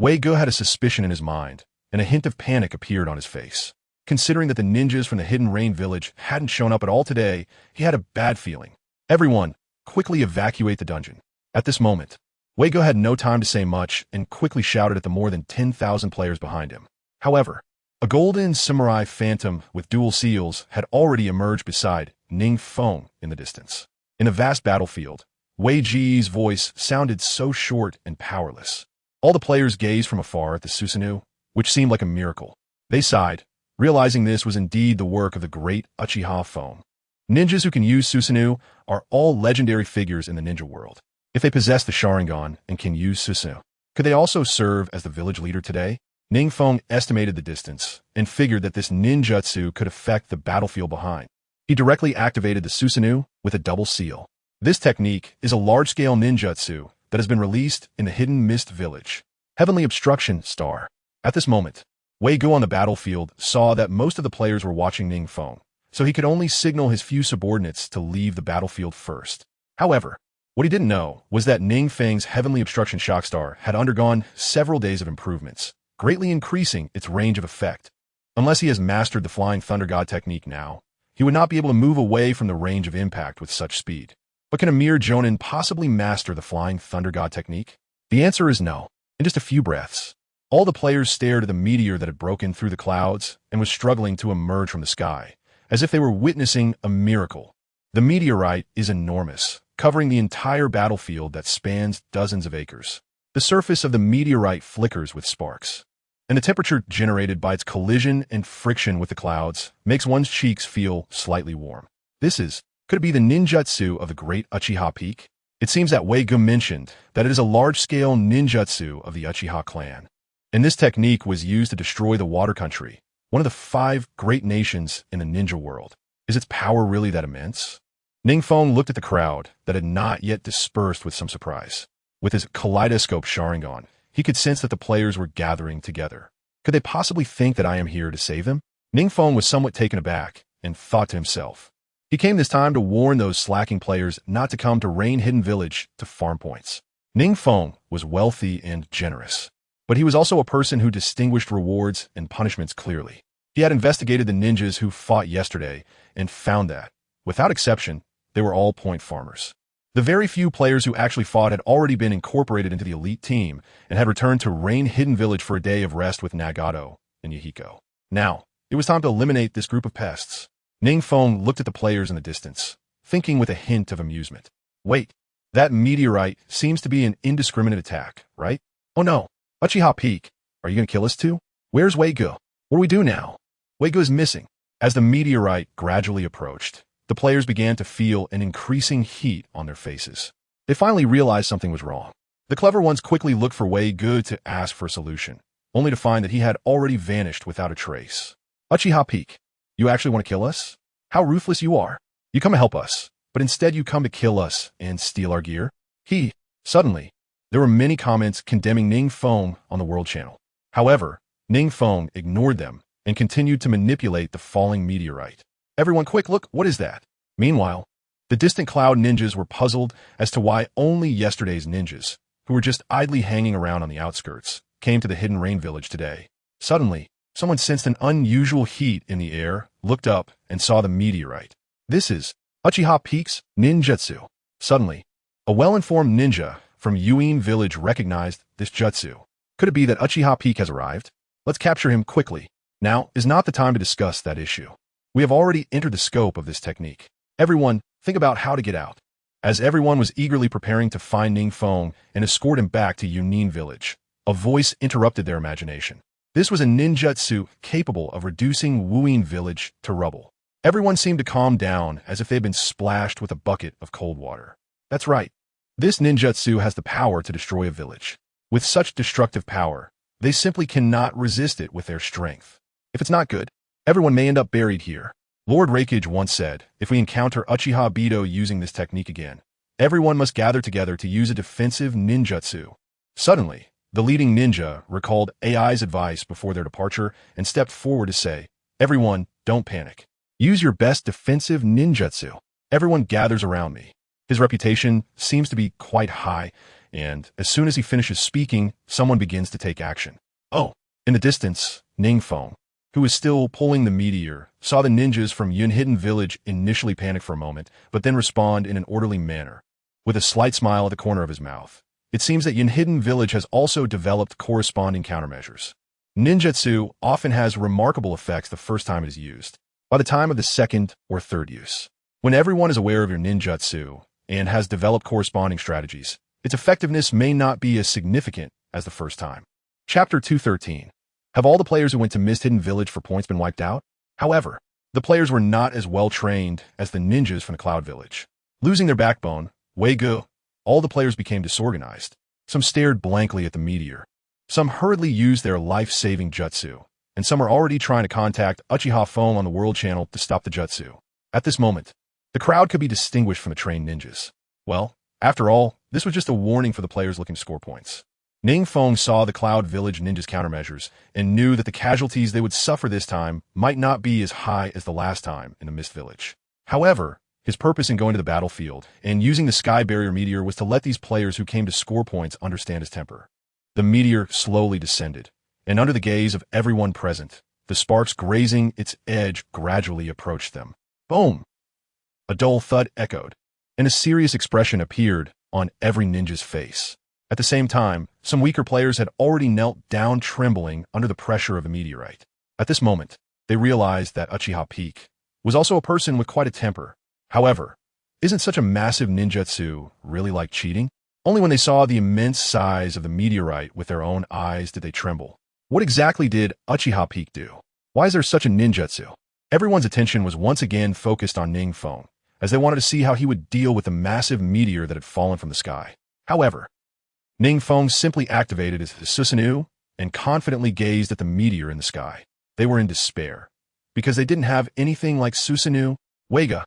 Wei Ge had a suspicion in his mind, and a hint of panic appeared on his face. Considering that the ninjas from the Hidden Rain village hadn't shown up at all today, he had a bad feeling. Everyone, quickly evacuate the dungeon. At this moment, Wei Ge had no time to say much and quickly shouted at the more than 10,000 players behind him. However, a golden samurai phantom with dual seals had already emerged beside NingFeng in the distance. In the vast battlefield, Wei Ge's voice sounded so short and powerless. All the players gazed from afar at the Susanoo, which seemed like a miracle. They sighed, realizing this was indeed the work of the great Uchiha Phone. Ninjas who can use Susanoo are all legendary figures in the ninja world. If they possess the Sharingan and can use Susanoo, could they also serve as the village leader today? NingFeng estimated the distance and figured that this ninjutsu could affect the battlefield behind. He directly activated the Susanoo with a double seal. This technique is a large-scale ninjutsu that has been released in the Hidden Mist Village. Heavenly Obstruction Star. At this moment, Wei Ge on the battlefield saw that most of the players were watching NingFeng, so he could only signal his few subordinates to leave the battlefield first. However, what he didn't know was that NingFeng's Heavenly Obstruction Shock Star had undergone several days of improvements, greatly increasing its range of effect. Unless he has mastered the Flying Thunder God technique now, he would not be able to move away from the range of impact with such speed. But can a mere Jonin possibly master the Flying Thunder God technique? The answer is no. In just a few breaths, all the players stared at the meteor that had broken through the clouds and was struggling to emerge from the sky, as if they were witnessing a miracle. The meteorite is enormous, covering the entire battlefield that spans dozens of acres. The surface of the meteorite flickers with sparks, and the temperature generated by its collision and friction with the clouds makes one's cheeks feel slightly warm. Could it be the ninjutsu of the great Uchiha Peak? It seems that Wei Ge mentioned that it is a large-scale ninjutsu of the Uchiha clan, and this technique was used to destroy the Water Country, one of the 5 great nations in the ninja world. Is its power really that immense? NingFeng looked at the crowd that had not yet dispersed with some surprise. With his kaleidoscope Sharingan, he could sense that the players were gathering together. Could they possibly think that I am here to save them? NingFeng was somewhat taken aback and thought to himself. He came this time to warn those slacking players not to come to Rain Hidden Village to farm points. NingFeng was wealthy and generous, but he was also a person who distinguished rewards and punishments clearly. He had investigated the ninjas who fought yesterday and found that, without exception, they were all point farmers. The very few players who actually fought had already been incorporated into the elite team and had returned to Rain Hidden Village for a day of rest with Nagato and Yahiko. Now, it was time to eliminate this group of pests. NingFeng looked at the players in the distance, thinking with a hint of amusement. Wait, that meteorite seems to be an indiscriminate attack, right? Oh no, Uchiha Peak, are you going to kill us too? Where's Wei Ge? What do we do now? Wei Ge is missing. As the meteorite gradually approached, the players began to feel an increasing heat on their faces. They finally realized something was wrong. The clever ones quickly looked for Wei Ge to ask for a solution, only to find that he had already vanished without a trace. Uchiha Peak, you actually want to kill us? How ruthless you are. You come to help us, but instead you come to kill us and steal our gear? Suddenly, there were many comments condemning NingFeng on the World Channel. However, NingFeng ignored them and continued to manipulate the falling meteorite. Everyone quick, look, what is that? Meanwhile, the distant cloud ninjas were puzzled as to why only yesterday's ninjas, who were just idly hanging around on the outskirts, came to the Hidden Rain Village today. Suddenly, someone sensed an unusual heat in the air, looked up, and saw the meteorite. This is Uchiha Peak's ninjutsu. Suddenly, a well-informed ninja from Yuin Village recognized this jutsu. Could it be that Uchiha Peak has arrived? Let's capture him quickly. Now is not the time to discuss that issue. We have already entered the scope of this technique. Everyone, think about how to get out. As everyone was eagerly preparing to find NingFeng and escort him back to Yunin Village, a voice interrupted their imagination. This was a ninjutsu capable of reducing Wuyin Village to rubble. Everyone seemed to calm down as if they had been splashed with a bucket of cold water. That's right. This ninjutsu has the power to destroy a village. With such destructive power, they simply cannot resist it with their strength. If it's not good, everyone may end up buried here. Lord Raikage once said, if we encounter Uchiha Bido using this technique again, everyone must gather together to use a defensive ninjutsu. Suddenly, the leading ninja recalled AI's advice before their departure and stepped forward to say, everyone, don't panic. Use your best defensive ninjutsu. Everyone gathers around me. His reputation seems to be quite high, and as soon as he finishes speaking, someone begins to take action. Oh! In the distance, NingFeng, who was still pulling the meteor, saw the ninjas from Yun Hidden Village initially panic for a moment, but then respond in an orderly manner, with a slight smile at the corner of his mouth. It seems that Yun Hidden Village has also developed corresponding countermeasures. Ninjutsu often has remarkable effects the first time it is used, by the time of the second or third use. When everyone is aware of your ninjutsu and has developed corresponding strategies, its effectiveness may not be as significant as the first time. Chapter 213. Have all the players who went to Mist Hidden Village for points been wiped out? However, the players were not as well trained as the ninjas from the Cloud Village. Losing their backbone, Weigu, all the players became disorganized. Some stared blankly at the meteor. Some hurriedly used their life-saving jutsu, and some are already trying to contact Uchiha Phone on the World Channel to stop the jutsu. At this moment, the crowd could be distinguished from the trained ninjas. Well, after all, this was just a warning for the players looking to score points. NingFeng saw the Cloud Village ninjas' countermeasures and knew that the casualties they would suffer this time might not be as high as the last time in the Mist Village. However, his purpose in going to the battlefield and using the Sky Barrier meteor was to let these players who came to score points understand his temper. The meteor slowly descended, and under the gaze of everyone present, the sparks grazing its edge gradually approached them. Boom! A dull thud echoed, and a serious expression appeared on every ninja's face. At the same time, some weaker players had already knelt down trembling under the pressure of the meteorite. At this moment, they realized that Uchiha Peak was also a person with quite a temper. However, isn't such a massive ninjutsu really like cheating? Only when they saw the immense size of the meteorite with their own eyes did they tremble. What exactly did Uchiha Peak do? Why is there such a ninjutsu? Everyone's attention was once again focused on NingFeng, as they wanted to see how he would deal with the massive meteor that had fallen from the sky. However, NingFeng simply activated his Susanoo and confidently gazed at the meteor in the sky. They were in despair, because they didn't have anything like Susanoo. Weiga.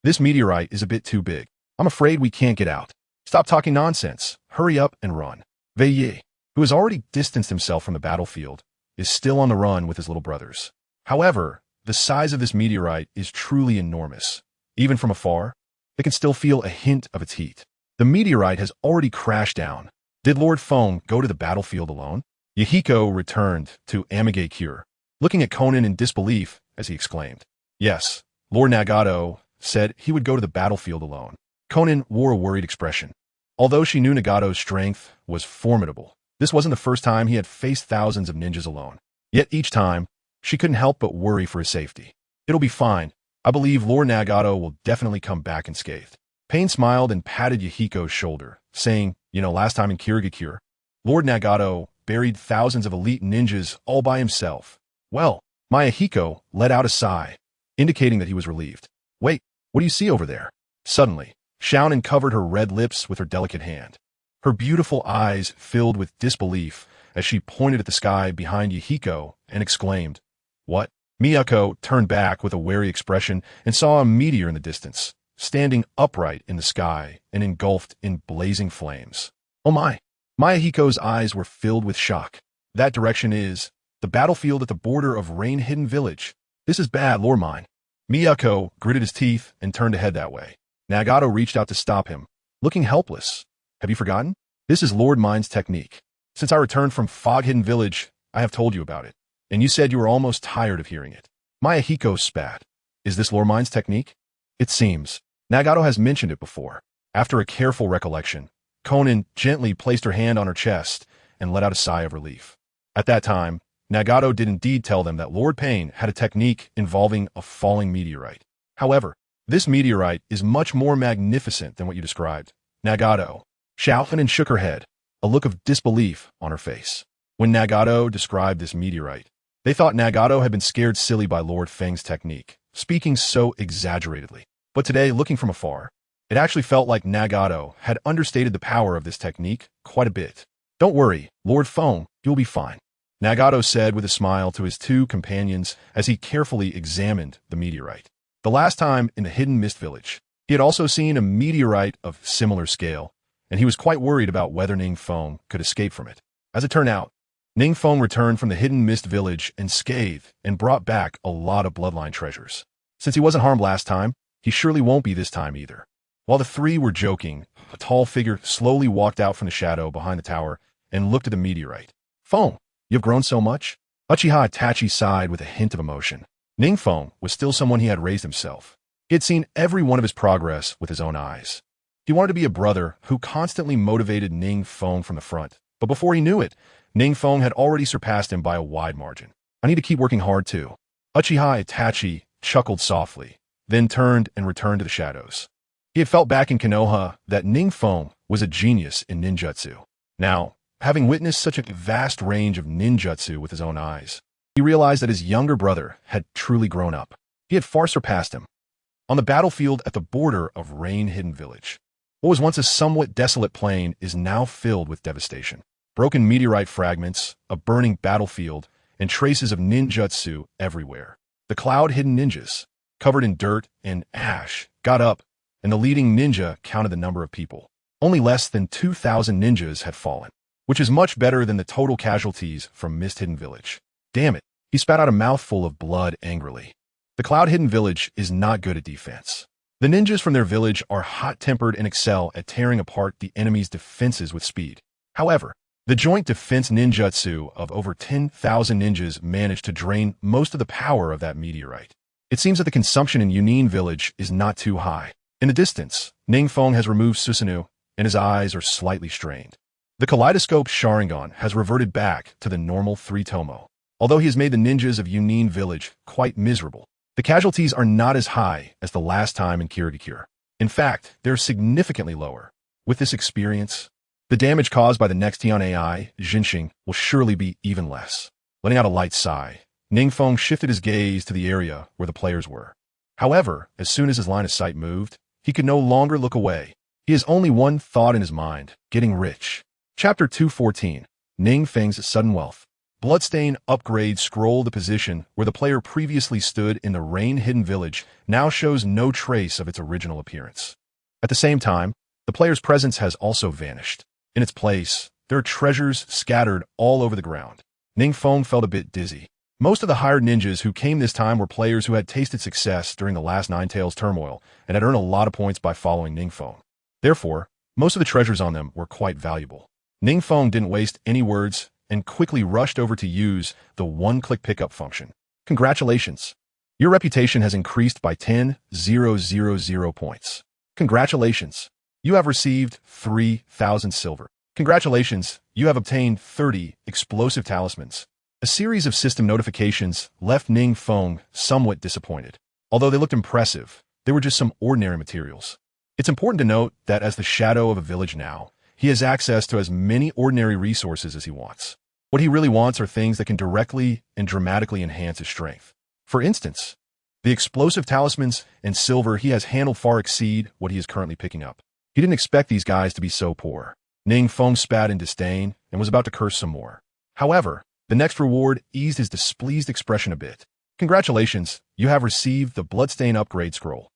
This meteorite is a bit too big. I'm afraid we can't get out. Stop talking nonsense. Hurry up and run. Wei Yi, who has already distanced himself from the battlefield, is still on the run with his little brothers. However, the size of this meteorite is truly enormous. Even from afar, they can still feel a hint of its heat. The meteorite has already crashed down. Did Lord Feng go to the battlefield alone? Yahiko returned to Amage Cure, looking at Conan in disbelief as he exclaimed. Yes, Lord Nagato said he would go to the battlefield alone. Conan wore a worried expression. Although she knew Nagato's strength was formidable, this wasn't the first time he had faced thousands of ninjas alone. Yet each time, she couldn't help but worry for his safety. It'll be fine. I believe Lord Nagato will definitely come back unscathed. Pain smiled and patted Yahiko's shoulder, saying, last time in Kirigakure, Lord Nagato buried thousands of elite ninjas all by himself. Well, Mayahiko let out a sigh, indicating that he was relieved. Wait, what do you see over there? Suddenly, Xiaonan covered her red lips with her delicate hand. Her beautiful eyes filled with disbelief as she pointed at the sky behind Yahiko and exclaimed, What? Miyako turned back with a wary expression and saw a meteor in the distance, standing upright in the sky and engulfed in blazing flames. Oh my! Mayahiko's eyes were filled with shock. That direction is the battlefield at the border of Rain Hidden Village. This is bad, Lord mine. Miyako gritted his teeth and turned to head that way. Nagato reached out to stop him, looking helpless. Have you forgotten? This is Lord Mine's technique. Since I returned from Fog Hidden Village, I have told you about it, and you said you were almost tired of hearing it. Mayahiko spat. Is this Lord Mine's technique? It seems. Nagato has mentioned it before. After a careful recollection, Conan gently placed her hand on her chest and let out a sigh of relief. At that time, Nagato did indeed tell them that Lord Pain had a technique involving a falling meteorite. However, this meteorite is much more magnificent than what you described. Nagato. Xiaonan shook her head, a look of disbelief on her face. When Nagato described this meteorite, they thought Nagato had been scared silly by Lord Feng's technique, speaking so exaggeratedly. But today, looking from afar, it actually felt like Nagato had understated the power of this technique quite a bit. Don't worry, Lord Feng, you'll be fine, Nagato said with a smile to his two companions as he carefully examined the meteorite. The last time in the Hidden Mist Village, he had also seen a meteorite of similar scale, and he was quite worried about whether NingFeng could escape from it. As it turned out, NingFeng returned from the Hidden Mist Village unscathed and brought back a lot of bloodline treasures. Since he wasn't harmed last time, he surely won't be this time either. While the three were joking, a tall figure slowly walked out from the shadow behind the tower and looked at the meteorite. "Feng, you've grown so much?" Uchiha Itachi sighed with a hint of emotion. NingFeng was still someone he had raised himself. He had seen every one of his progress with his own eyes. He wanted to be a brother who constantly motivated NingFeng from the front, but before he knew it, NingFeng had already surpassed him by a wide margin. "I need to keep working hard too." Uchiha Itachi chuckled softly, then turned and returned to the shadows. He had felt back in Konoha that NingFeng was a genius in ninjutsu. Now, having witnessed such a vast range of ninjutsu with his own eyes, he realized that his younger brother had truly grown up. He had far surpassed him. On the battlefield at the border of rain-hidden village, what was once a somewhat desolate plain is now filled with devastation. Broken meteorite fragments, a burning battlefield, and traces of ninjutsu everywhere. The cloud-hidden ninjas, covered in dirt and ash, got up, and the leading ninja counted the number of people. Only less than 2,000 ninjas had fallen, which is much better than the total casualties from Mist-Hidden Village. Damn it, he spat out a mouthful of blood angrily. The Cloud-Hidden Village is not good at defense. The ninjas from their village are hot-tempered and excel at tearing apart the enemy's defenses with speed. However, the joint defense ninjutsu of over 10,000 ninjas managed to drain most of the power of that meteorite. It seems that the consumption in Yunin Village is not too high. In the distance, NingFeng has removed Susanoo, and his eyes are slightly strained. The Kaleidoscope Sharingan has reverted back to the normal 3-tomo. Although he has made the ninjas of Yunin Village quite miserable, the casualties are not as high as the last time in Kirigakure. In fact, they're significantly lower. With this experience, the damage caused by the next Tian AI, Jinxing, will surely be even less. Letting out a light sigh, NingFeng shifted his gaze to the area where the players were. However, as soon as his line of sight moved, he could no longer look away. He has only one thought in his mind: getting rich. Chapter 214, NingFeng's Sudden Wealth. Bloodstain Upgrade Scroll. The position where the player previously stood in the rain-hidden village now shows no trace of its original appearance. At the same time, the player's presence has also vanished. In its place, there are treasures scattered all over the ground. NingFeng felt a bit dizzy. Most of the hired ninjas who came this time were players who had tasted success during the last Ninetales turmoil and had earned a lot of points by following NingFeng. Therefore, most of the treasures on them were quite valuable. NingFeng didn't waste any words and quickly rushed over to use the one-click pickup function. "Congratulations! Your reputation has increased by 10,000 points. Congratulations! You have received 3,000 silver. Congratulations! You have obtained 30 explosive talismans." A series of system notifications left NingFeng somewhat disappointed. Although they looked impressive, they were just some ordinary materials. It's important to note that as the shadow of a village now, he has access to as many ordinary resources as he wants. What he really wants are things that can directly and dramatically enhance his strength. For instance, the explosive talismans and silver he has handled far exceed what he is currently picking up. He didn't expect these guys to be so poor. NingFeng spat in disdain and was about to curse some more. However, the next reward eased his displeased expression a bit. "Congratulations, you have received the Bloodstain Upgrade Scroll."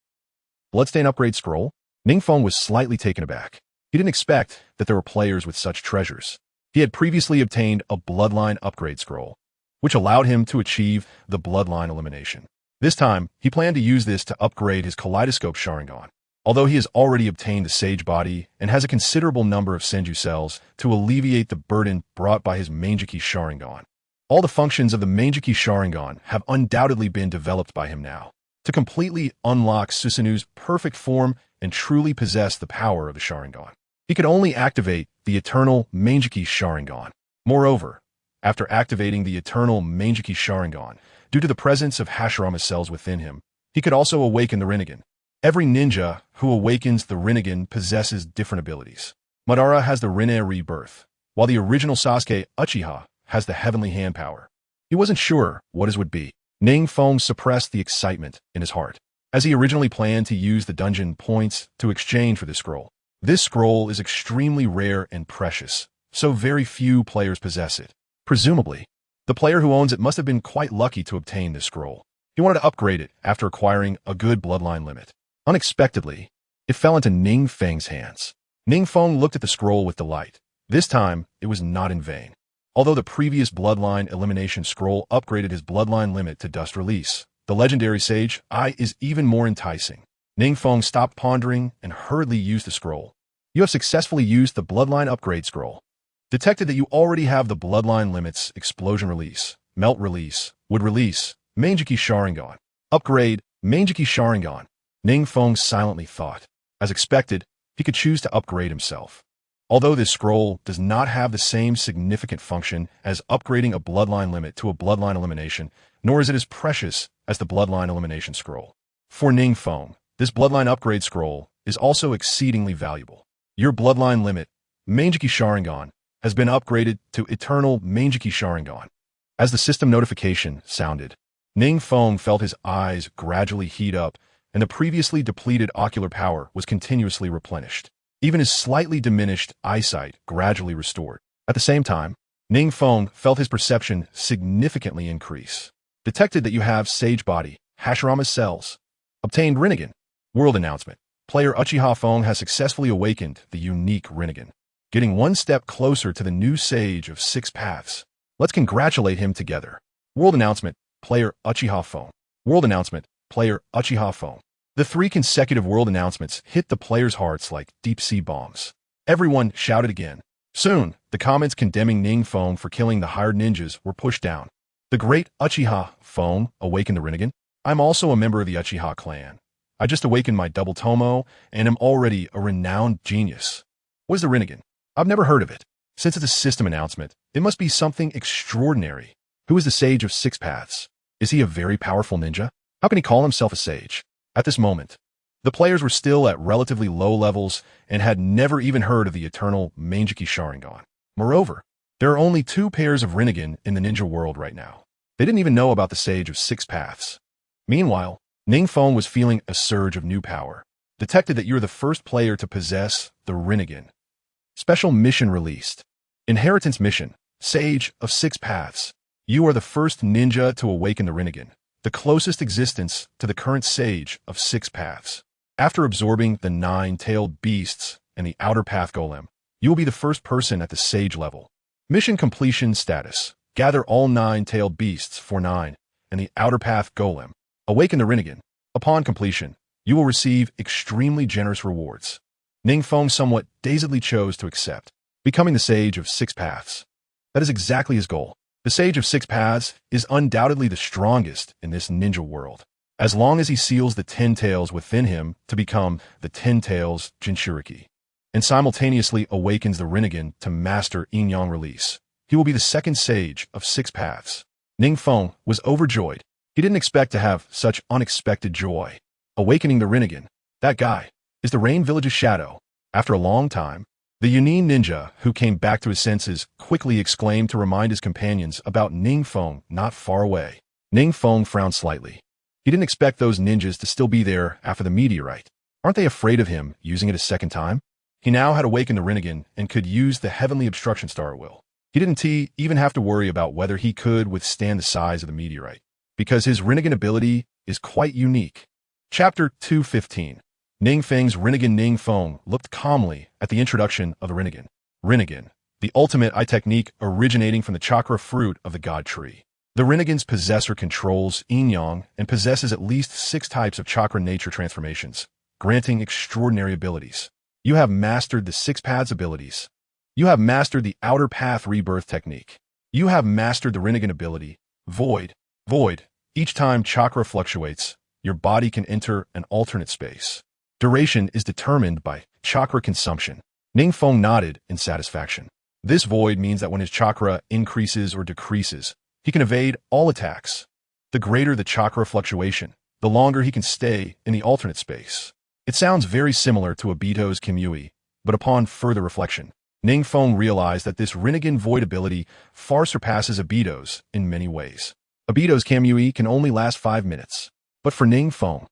Bloodstain Upgrade Scroll? NingFeng was slightly taken aback. He didn't expect that there were players with such treasures. He had previously obtained a Bloodline Upgrade Scroll, which allowed him to achieve the Bloodline elimination. This time, he planned to use this to upgrade his Kaleidoscope Sharingan. Although he has already obtained the Sage Body and has a considerable number of Senju cells to alleviate the burden brought by his Mangeki Sharingan. All the functions of the Mangeki Sharingan have undoubtedly been developed by him now. To completely unlock Susanoo's perfect form and truly possess the power of the Sharingan, he could only activate the Eternal Mangeki Sharingan. Moreover, after activating the Eternal Mangeki Sharingan, due to the presence of Hashirama's cells within him, he could also awaken the Rinnegan. Every ninja who awakens the Rinnegan possesses different abilities. Madara has the Rinne Rebirth, while the original Sasuke Uchiha has the Heavenly Hand power. He wasn't sure what his would be. NingFeng suppressed the excitement in his heart, as he originally planned to use the dungeon points to exchange for this scroll. This scroll is extremely rare and precious, so very few players possess it. Presumably, the player who owns it must have been quite lucky to obtain this scroll. He wanted to upgrade it after acquiring a good bloodline limit. Unexpectedly, it fell into NingFeng's hands. NingFeng looked at the scroll with delight. This time, it was not in vain. Although the previous bloodline elimination scroll upgraded his bloodline limit to Dust Release, the legendary Sage Eye is even more enticing. NingFeng stopped pondering and hurriedly used the scroll. You have successfully used the bloodline upgrade scroll. Detected that you already have the bloodline limits explosion release, melt release, wood release, Mangeki Sharingan. Upgrade, Mangeki Sharingan. NingFeng silently thought. As expected, he could choose to upgrade himself. Although this scroll does not have the same significant function as upgrading a bloodline limit to a bloodline elimination, nor is it as precious as the bloodline elimination scroll. For NingFeng, this bloodline upgrade scroll is also exceedingly valuable. Your bloodline limit, Mangeki Sharingan, has been upgraded to Eternal Mangeki Sharingan. As the system notification sounded, NingFeng felt his eyes gradually heat up, and the previously depleted ocular power was continuously replenished. Even his slightly diminished eyesight gradually restored. At the same time, NingFeng felt his perception significantly increase. Detected that you have Sage Body, Hashirama's cells. Obtained Rinnegan. World announcement. Player Uchiha Feng has successfully awakened the unique Rinnegan, getting one step closer to the new Sage of Six Paths. Let's congratulate him together. World announcement. Player Uchiha Feng. World announcement. Player Uchiha Feng. The 3 consecutive world announcements hit the players' hearts like deep-sea bombs. Everyone shouted again. Soon, the comments condemning NingFeng for killing the hired ninjas were pushed down. The great Uchiha Feng awakened the Rinnegan. I'm also a member of the Uchiha clan. I just awakened my double Tomo and am already a renowned genius. What is the Rinnegan? I've never heard of it. Since it's a system announcement, it must be something extraordinary. Who is the Sage of Six Paths? Is he a very powerful ninja? How can he call himself a sage? At this moment, the players were still at relatively low levels and had never even heard of the eternal Mangeki Sharingan. Moreover, there are only 2 pairs of Rinnegan in the ninja world right now. They didn't even know about the Sage of Six Paths. Meanwhile, NingFeng was feeling a surge of new power. Detected that you're the first player to possess the Rinnegan. Special mission released. Inheritance mission, Sage of Six Paths. You are the first ninja to awaken the Rinnegan, the closest existence to the current Sage of Six Paths. After absorbing the 9-tailed beasts and the Outer Path Golem, you will be the first person at the Sage level. Mission completion status. Gather all 9-tailed beasts for 9 and the Outer Path Golem. Awaken the Rinnegan. Upon completion, you will receive extremely generous rewards. NingFeng somewhat dazedly chose to accept, becoming the Sage of Six Paths. That is exactly his goal. The Sage of Six Paths is undoubtedly the strongest in this ninja world, as long as he seals the 10 tails within him to become the 10 tails Jinchuriki, and simultaneously awakens the Rinnegan to master Yin-Yang release. He will be the second Sage of Six Paths. NingFeng was overjoyed. He didn't expect to have such unexpected joy. Awakening the Rinnegan. That guy is the Rain Village's shadow. After a long time, the Yunin ninja, who came back to his senses, quickly exclaimed to remind his companions about NingFeng not far away. NingFeng frowned slightly. He didn't expect those ninjas to still be there after the meteorite. Aren't they afraid of him using it a second time? He now had awakened the Rinnegan and could use the Heavenly Obstruction Star at will. He didn't even have to worry about whether he could withstand the size of the meteorite, because his Rinnegan ability is quite unique. Chapter 215. NingFeng's Rinnegan. NingFeng looked calmly at the introduction of the Rinnegan. Rinnegan, the ultimate eye technique originating from the chakra fruit of the god tree. The Rinnegan's possessor controls Yin-Yang and possesses at least 6 types of chakra nature transformations, granting extraordinary abilities. You have mastered the 6 paths abilities. You have mastered the Outer Path rebirth technique. You have mastered the Rinnegan ability, Void. Void. Each time chakra fluctuates, your body can enter an alternate space. Duration is determined by chakra consumption. NingFeng nodded in satisfaction. This void means that when his chakra increases or decreases, he can evade all attacks. The greater the chakra fluctuation, the longer he can stay in the alternate space. It sounds very similar to Obito's Kimui, but upon further reflection, NingFeng realized that this Rinnegan void ability far surpasses Obito's in many ways. Obito's Kamui can only last 5 minutes, but for NingFeng,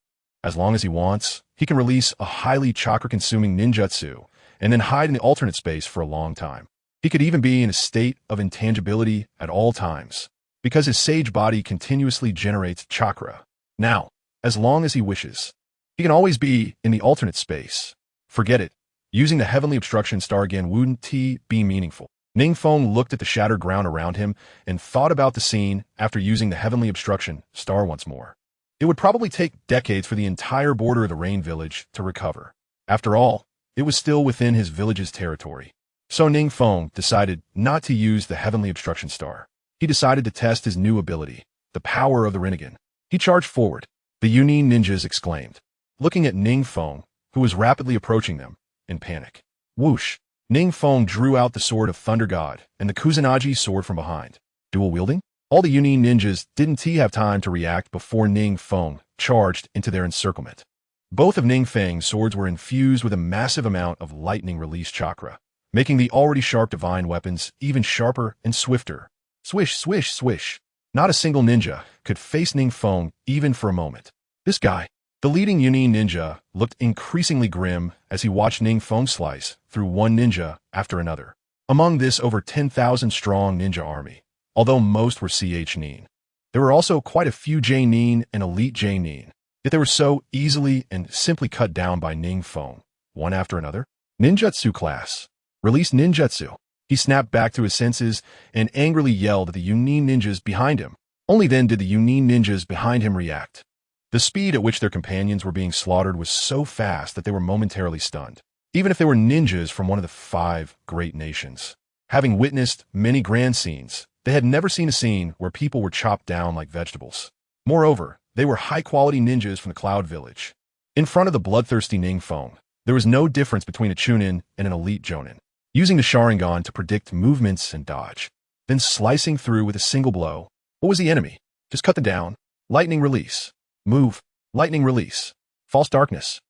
as long as he wants, he can release a highly chakra-consuming ninjutsu and then hide in the alternate space for a long time. He could even be in a state of intangibility at all times, because his sage body continuously generates chakra. Now, as long as he wishes, he can always be in the alternate space. Forget it. Using the Heavenly Obstruction Star again wouldn't be meaningful. NingFeng looked at the shattered ground around him and thought about the scene after using the Heavenly Obstruction Star once more. It would probably take decades for the entire border of the Rain Village to recover. After all, it was still within his village's territory. So NingFeng decided not to use the Heavenly Obstruction Star. He decided to test his new ability, the power of the Rinnegan. He charged forward. The Yunin ninjas exclaimed, looking at NingFeng, who was rapidly approaching them, in panic. Whoosh! NingFeng drew out the sword of Thunder God and the Kusanagi sword from behind. Dual wielding? All the Yunin ninjas didn't have time to react before NingFeng charged into their encirclement. Both of NingFeng's swords were infused with a massive amount of lightning release chakra, making the already sharp divine weapons even sharper and swifter. Swish, swish, swish. Not a single ninja could face NingFeng even for a moment. This guy, the leading Yunin ninja, looked increasingly grim as he watched NingFeng slice through one ninja after another. Among this over 10,000-strong ninja army, although most were Ch-Nin, there were also quite a few J-Nin and elite J-Nin, yet they were so easily and simply cut down by NingFeng, one after another. Ninjutsu class. Release ninjutsu. He snapped back to his senses and angrily yelled at the Yunin ninjas behind him. Only then did the Yunin ninjas behind him react. The speed at which their companions were being slaughtered was so fast that they were momentarily stunned, even if they were ninjas from one of the 5 great nations. Having witnessed many grand scenes, they had never seen a scene where people were chopped down like vegetables. Moreover, they were high-quality ninjas from the Cloud Village. In front of the bloodthirsty NingFeng, there was no difference between a Chunin and an elite Jonin. Using the Sharingan to predict movements and dodge, then slicing through with a single blow. What was the enemy? Just cut them down. Lightning release. Move. Lightning release. False darkness.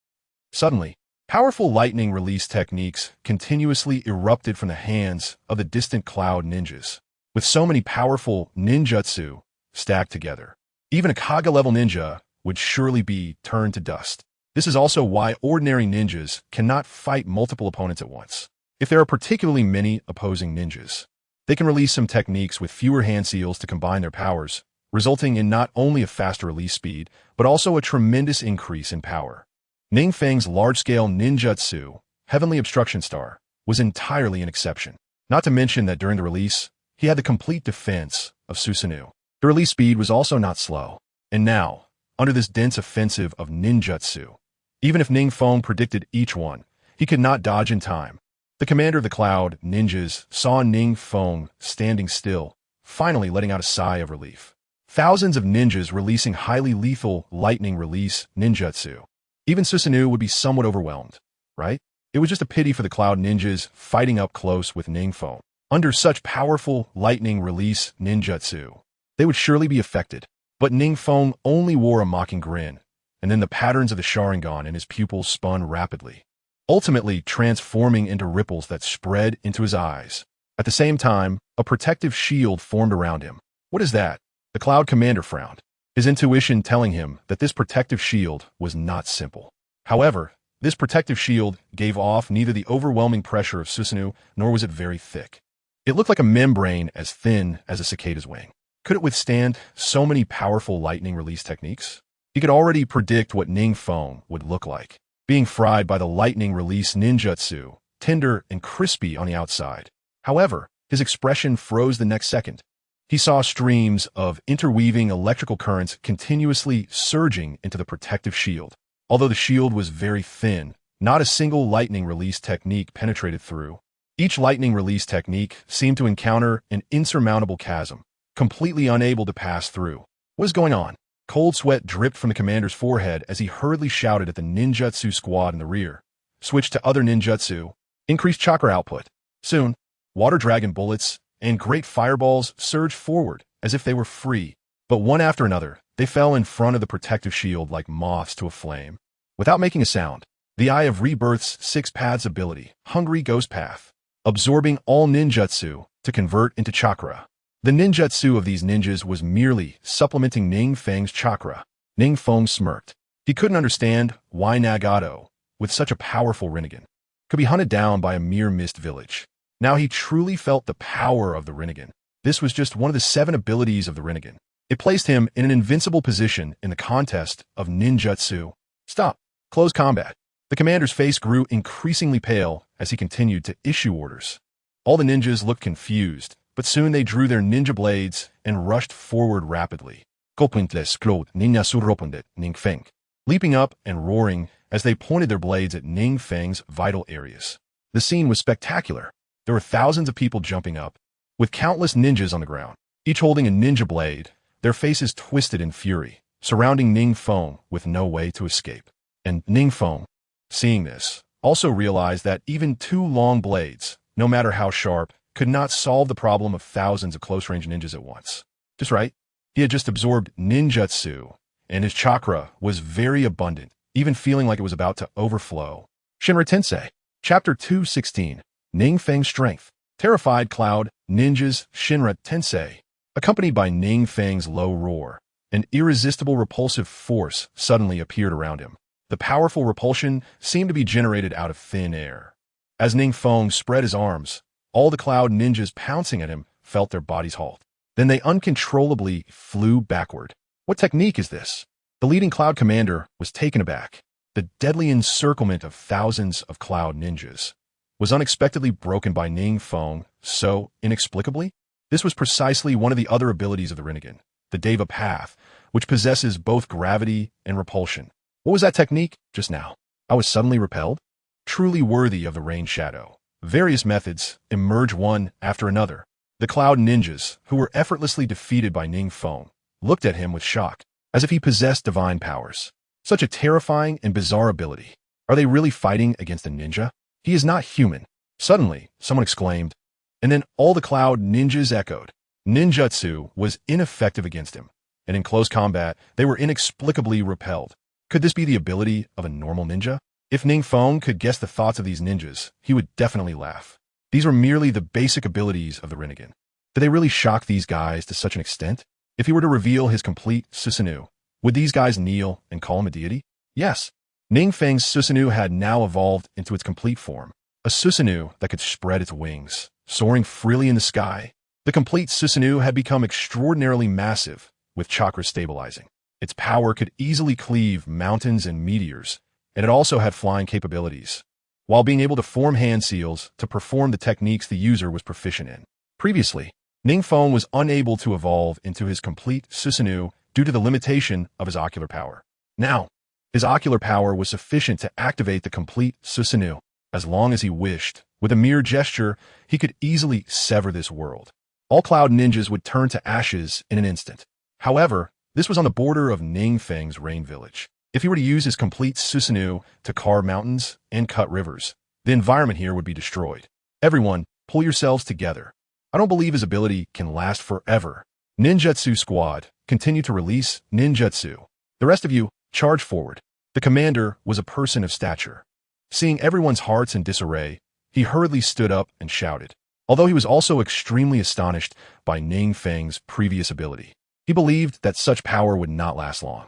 Suddenly, powerful lightning release techniques continuously erupted from the hands of the distant Cloud ninjas. With so many powerful ninjutsu stacked together, even a Kaga-level ninja would surely be turned to dust. This is also why ordinary ninjas cannot fight multiple opponents at once. If there are particularly many opposing ninjas, they can release some techniques with fewer hand seals to combine their powers, resulting in not only a faster release speed, but also a tremendous increase in power. NingFeng's large-scale ninjutsu, Heavenly Obstruction Star, was entirely an exception. Not to mention that during the release, he had the complete defense of Susanoo. The release speed was also not slow. And now, under this dense offensive of ninjutsu, even if NingFeng predicted each one, he could not dodge in time. The commander of the Cloud ninjas saw NingFeng standing still, finally letting out a sigh of relief. Thousands of ninjas releasing highly lethal lightning release ninjutsu. Even Susanoo would be somewhat overwhelmed, right? It was just a pity for the Cloud ninjas fighting up close with NingFeng. Under such powerful lightning release ninjutsu, they would surely be affected. But NingFeng only wore a mocking grin, and then the patterns of the Sharingan in his pupils spun rapidly, ultimately transforming into ripples that spread into his eyes. At the same time, a protective shield formed around him. What is that? The Cloud commander frowned, his intuition telling him that this protective shield was not simple. However, this protective shield gave off neither the overwhelming pressure of Susanoo, nor was it very thick. It looked like a membrane as thin as a cicada's wing. Could it withstand so many powerful lightning release techniques? He could already predict what NingFeng would look like, being fried by the lightning release ninjutsu, tender and crispy on the outside. However, his expression froze the next second. He saw streams of interweaving electrical currents continuously surging into the protective shield. Although the shield was very thin, not a single lightning release technique penetrated through. Each lightning release technique seemed to encounter an insurmountable chasm, completely unable to pass through. What is going on? Cold sweat dripped from the commander's forehead as he hurriedly shouted at the ninjutsu squad in the rear. Switch to other ninjutsu. Increase chakra output. Soon, water dragon bullets and great fireballs surged forward as if they were free. But one after another, they fell in front of the protective shield like moths to a flame. Without making a sound, the Eye of Rebirth's 6 paths ability, Hungry Ghost Path, absorbing all ninjutsu to convert into chakra. The ninjutsu of these ninjas was merely supplementing NingFeng's chakra. NingFeng smirked. He couldn't understand why Nagato, with such a powerful Rinnegan, could be hunted down by a mere mist village. Now he truly felt the power of the Rinnegan. This was just one of the 7 abilities of the Rinnegan. It placed him in an invincible position in the contest of ninjutsu. Stop. Close combat. The commander's face grew increasingly pale as he continued to issue orders. All the ninjas looked confused, but soon they drew their ninja blades and rushed forward rapidly. Kopintes Claude Ninja Suropundet NingFeng, leaping up and roaring as they pointed their blades at NingFeng's vital areas. The scene was spectacular. There were thousands of people jumping up, with countless ninjas on the ground, each holding a ninja blade, their faces twisted in fury, surrounding NingFeng with no way to escape. And NingFeng, seeing this, also realized that even two long blades, no matter how sharp, could not solve the problem of thousands of close-range ninjas at once. Just right. He had just absorbed ninjutsu, and his chakra was very abundant, even feeling like it was about to overflow. Shinra Tensei, Chapter 216, NingFeng's Strength. Terrified Cloud, Ninjas, Shinra Tensei, accompanied by NingFeng's low roar. An irresistible repulsive force suddenly appeared around him. The powerful repulsion seemed to be generated out of thin air. As NingFeng spread his arms, all the Cloud ninjas pouncing at him felt their bodies halt. Then they uncontrollably flew backward. What technique is this? The leading Cloud commander was taken aback. The deadly encirclement of thousands of Cloud ninjas was unexpectedly broken by NingFeng so inexplicably. This was precisely one of the other abilities of the Rinnegan, the Deva Path, which possesses both gravity and repulsion. What was that technique just now? I was suddenly repelled? Truly worthy of the Rain Shadow. Various methods emerge one after another. The Cloud ninjas, who were effortlessly defeated by NingFeng, looked at him with shock, as if he possessed divine powers. Such a terrifying and bizarre ability. Are they really fighting against a ninja? He is not human. Suddenly, someone exclaimed, and then all the Cloud ninjas echoed. Ninjutsu was ineffective against him, and in close combat, they were inexplicably repelled. Could this be the ability of a normal ninja? If NingFeng could guess the thoughts of these ninjas, he would definitely laugh. These were merely the basic abilities of the Rinnegan. Did they really shock these guys to such an extent? If he were to reveal his complete Susanoo, would these guys kneel and call him a deity? Yes. NingFeng's Susanoo had now evolved into its complete form. A Susanoo that could spread its wings, soaring freely in the sky. The complete Susanoo had become extraordinarily massive, with chakra stabilizing. Its power could easily cleave mountains and meteors, and it also had flying capabilities, while being able to form hand seals to perform the techniques the user was proficient in. Previously, NingFeng was unable to evolve into his complete Susanoo due to the limitation of his ocular power. Now, his ocular power was sufficient to activate the complete Susanoo. As long as he wished, with a mere gesture, he could easily sever this world. All Cloud ninjas would turn to ashes in an instant. However, this was on the border of NingFeng's Rain Village. If he were to use his complete Susanoo to carve mountains and cut rivers, the environment here would be destroyed. Everyone, pull yourselves together. I don't believe his ability can last forever. Ninjutsu Squad, continue to release ninjutsu. The rest of you, charge forward. The commander was a person of stature. Seeing everyone's hearts in disarray, he hurriedly stood up and shouted. Although he was also extremely astonished by NingFeng's previous ability, he believed that such power would not last long.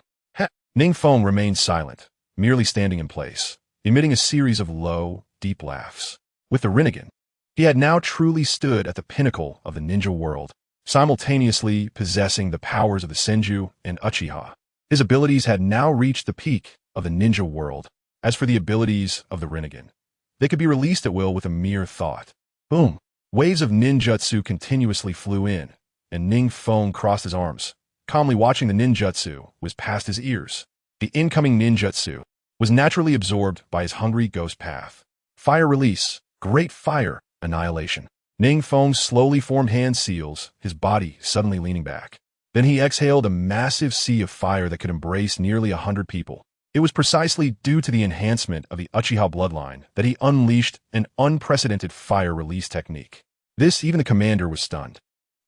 NingFeng remained silent, merely standing in place, emitting a series of low, deep laughs. With the Rinnegan, he had now truly stood at the pinnacle of the ninja world, simultaneously possessing the powers of the Senju and Uchiha. His abilities had now reached the peak of the ninja world. As for the abilities of the Rinnegan, they could be released at will with a mere thought. Boom! Waves of ninjutsu continuously flew in, and NingFeng crossed his arms. Calmly watching the ninjutsu was past his ears. The incoming ninjutsu was naturally absorbed by his hungry ghost path. Fire release, great fire, annihilation. NingFeng slowly formed hand seals, his body suddenly leaning back. Then he exhaled a massive sea of fire that could embrace nearly 100 people. It was precisely due to the enhancement of the Uchiha bloodline that he unleashed an unprecedented fire release technique. Even the commander was stunned.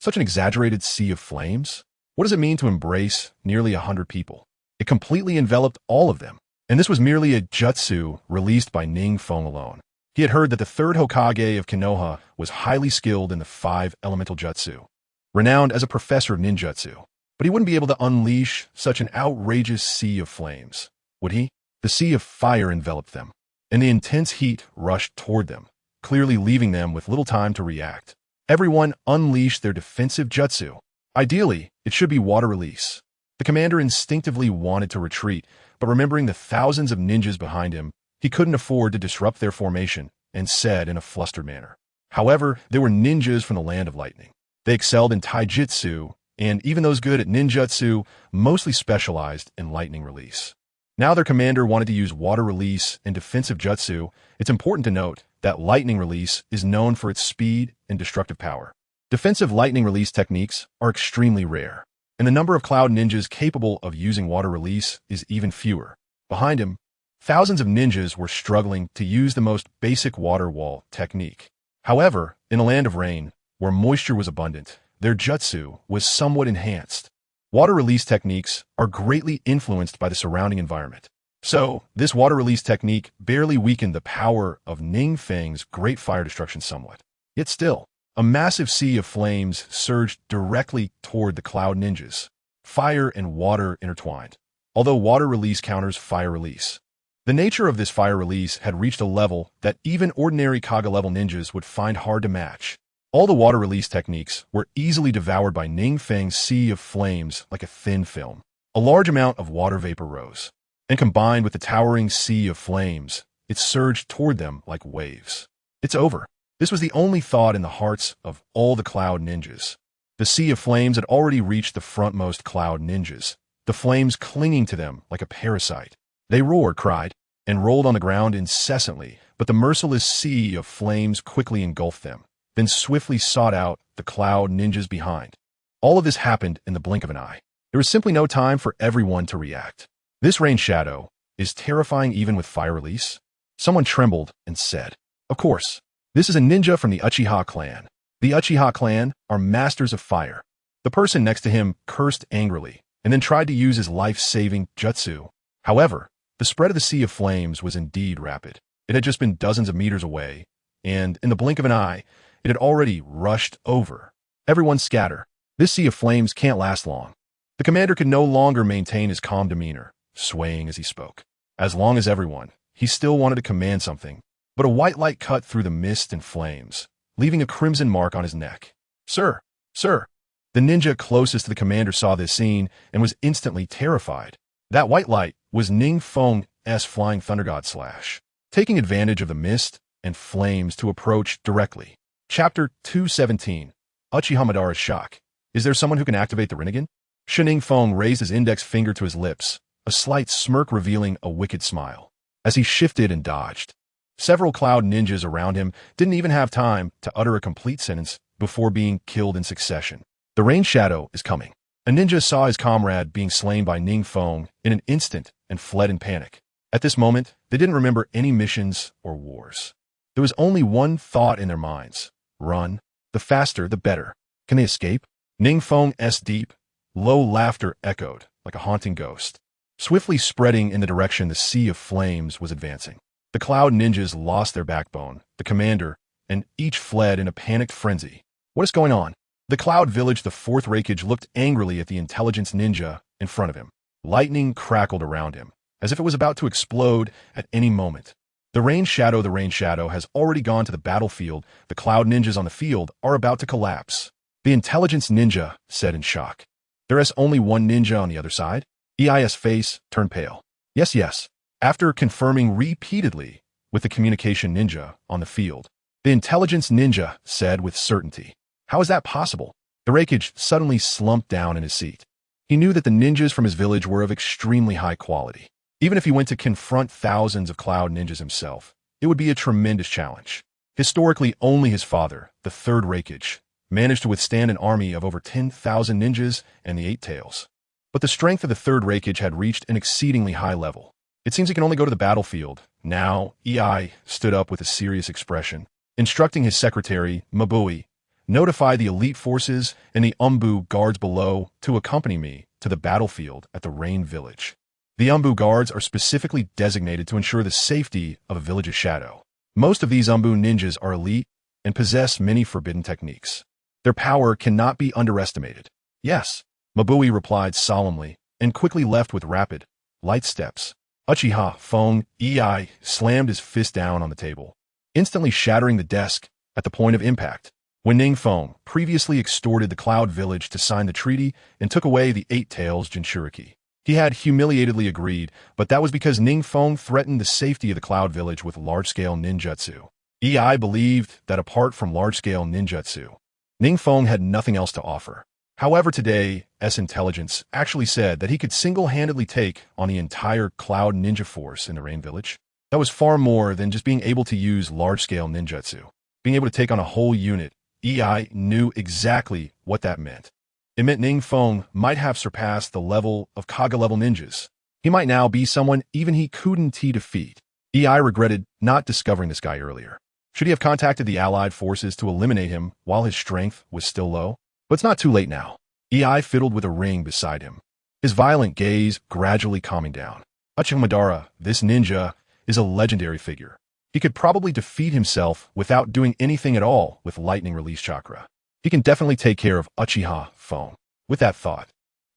Such an exaggerated sea of flames? What does it mean to embrace nearly 100 people? It completely enveloped all of them. And this was merely a jutsu released by NingFeng alone. He had heard that the third Hokage of Konoha was highly skilled in the 5 elemental jutsu, renowned as a professor of ninjutsu. But he wouldn't be able to unleash such an outrageous sea of flames, would he? The sea of fire enveloped them, and the intense heat rushed toward them, clearly leaving them with little time to react. Everyone unleashed their defensive jutsu. Ideally, it should be water release. The commander instinctively wanted to retreat, but remembering the thousands of ninjas behind him, he couldn't afford to disrupt their formation and said in a flustered manner. However, there were ninjas from the land of lightning. They excelled in taijutsu and even those good at ninjutsu mostly specialized in lightning release. Now their commander wanted to use water release and defensive jutsu. It's important to note that lightning release is known for its speed and destructive power. Defensive lightning release techniques are extremely rare, and the number of cloud ninjas capable of using water release is even fewer. Behind him, thousands of ninjas were struggling to use the most basic water wall technique. However, in a land of rain, where moisture was abundant, their jutsu was somewhat enhanced. Water release techniques are greatly influenced by the surrounding environment. So, this water release technique barely weakened the power of NingFeng's great fire destruction somewhat. Yet still, a massive sea of flames surged directly toward the cloud ninjas. Fire and water intertwined, although water release counters fire release. The nature of this fire release had reached a level that even ordinary Kaga-level ninjas would find hard to match. All the water release techniques were easily devoured by NingFeng's sea of flames like a thin film. A large amount of water vapor rose, and combined with the towering sea of flames, it surged toward them like waves. It's over. This was the only thought in the hearts of all the cloud ninjas. The sea of flames had already reached the frontmost cloud ninjas, the flames clinging to them like a parasite. They roared, cried, and rolled on the ground incessantly, but the merciless sea of flames quickly engulfed them, then swiftly sought out the cloud ninjas behind. All of this happened in the blink of an eye. There was simply no time for everyone to react. This rain shadow is terrifying even with fire release. Someone trembled and said, "Of course, this is a ninja from the Uchiha clan. The Uchiha clan are masters of fire." The person next to him cursed angrily and then tried to use his life-saving jutsu. However, the spread of the sea of flames was indeed rapid. It had just been dozens of meters away, and in the blink of an eye, it had already rushed over. Everyone scatter. This sea of flames can't last long. The commander could no longer maintain his calm demeanor, swaying as he spoke. As long as everyone, he still wanted to command something, but a white light cut through the mist and flames, leaving a crimson mark on his neck. "Sir, sir!" The ninja closest to the commander saw this scene and was instantly terrified. That white light was NingFeng's flying thunder god slash, taking advantage of the mist and flames to approach directly. Chapter 217. Uchiha Madara's shock. Is there someone who can activate the Rinnegan? NingFeng raised his index finger to his lips, a slight smirk revealing a wicked smile, as he shifted and dodged. Several cloud ninjas around him didn't even have time to utter a complete sentence before being killed in succession. The rain shadow is coming. A ninja saw his comrade being slain by NingFeng in an instant and fled in panic. At this moment, they didn't remember any missions or wars. There was only one thought in their minds. Run. The faster, the better. Can they escape? NingFeng's deep, low laughter echoed like a haunting ghost, swiftly spreading in the direction the sea of flames was advancing. The cloud ninjas lost their backbone, the commander, and each fled in a panicked frenzy. What is going on? The cloud village, the fourth Raikage, looked angrily at the intelligence ninja in front of him. Lightning crackled around him, as if it was about to explode at any moment. The rain shadow has already gone to the battlefield. The cloud ninjas on the field are about to collapse. The intelligence ninja said in shock. There is only one ninja on the other side? EI's face turned pale. Yes. After confirming repeatedly with the communication ninja on the field, the intelligence ninja said with certainty. How is that possible? The Raikage suddenly slumped down in his seat. He knew that the ninjas from his village were of extremely high quality. Even if he went to confront thousands of cloud ninjas himself, it would be a tremendous challenge. Historically, only his father, the third Raikage, managed to withstand an army of over 10,000 ninjas and the Eight Tails. But the strength of the third Raikage had reached an exceedingly high level. It seems he can only go to the battlefield. Now, EI stood up with a serious expression, instructing his secretary, Mabui, notify the elite forces and the Umbu guards below to accompany me to the battlefield at the Rain Village. The Umbu guards are specifically designated to ensure the safety of a village's shadow. Most of these Umbu ninjas are elite and possess many forbidden techniques. Their power cannot be underestimated. Yes, Mabui replied solemnly and quickly left with rapid, light steps. Uchiha Feng Ei slammed his fist down on the table, instantly shattering the desk at the point of impact. When NingFeng previously extorted the Cloud Village to sign the treaty and took away the Eight Tails Jinchuriki, he had humiliatedly agreed, but that was because NingFeng threatened the safety of the Cloud Village with large-scale ninjutsu. EI believed that apart from large-scale ninjutsu, NingFeng had nothing else to offer. However, today, S Intelligence actually said that he could single-handedly take on the entire Cloud Ninja Force in the Rain Village. That was far more than just being able to use large-scale ninjutsu. Being able to take on a whole unit, EI knew exactly what that meant. It meant NingFeng might have surpassed the level of Kaga-level ninjas. He might now be someone even he couldn't defeat. EI regretted not discovering this guy earlier. Should he have contacted the allied forces to eliminate him while his strength was still low? But it's not too late now. EI fiddled with a ring beside him, his violent gaze gradually calming down. Uchiha Madara, this ninja, is a legendary figure. He could probably defeat himself without doing anything at all with lightning release chakra. He can definitely take care of Uchiha Feng. With that thought,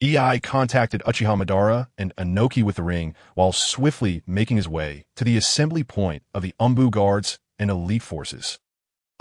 EI contacted Uchiha Madara and Inoki with the ring while swiftly making his way to the assembly point of the Umbu Guards and elite forces.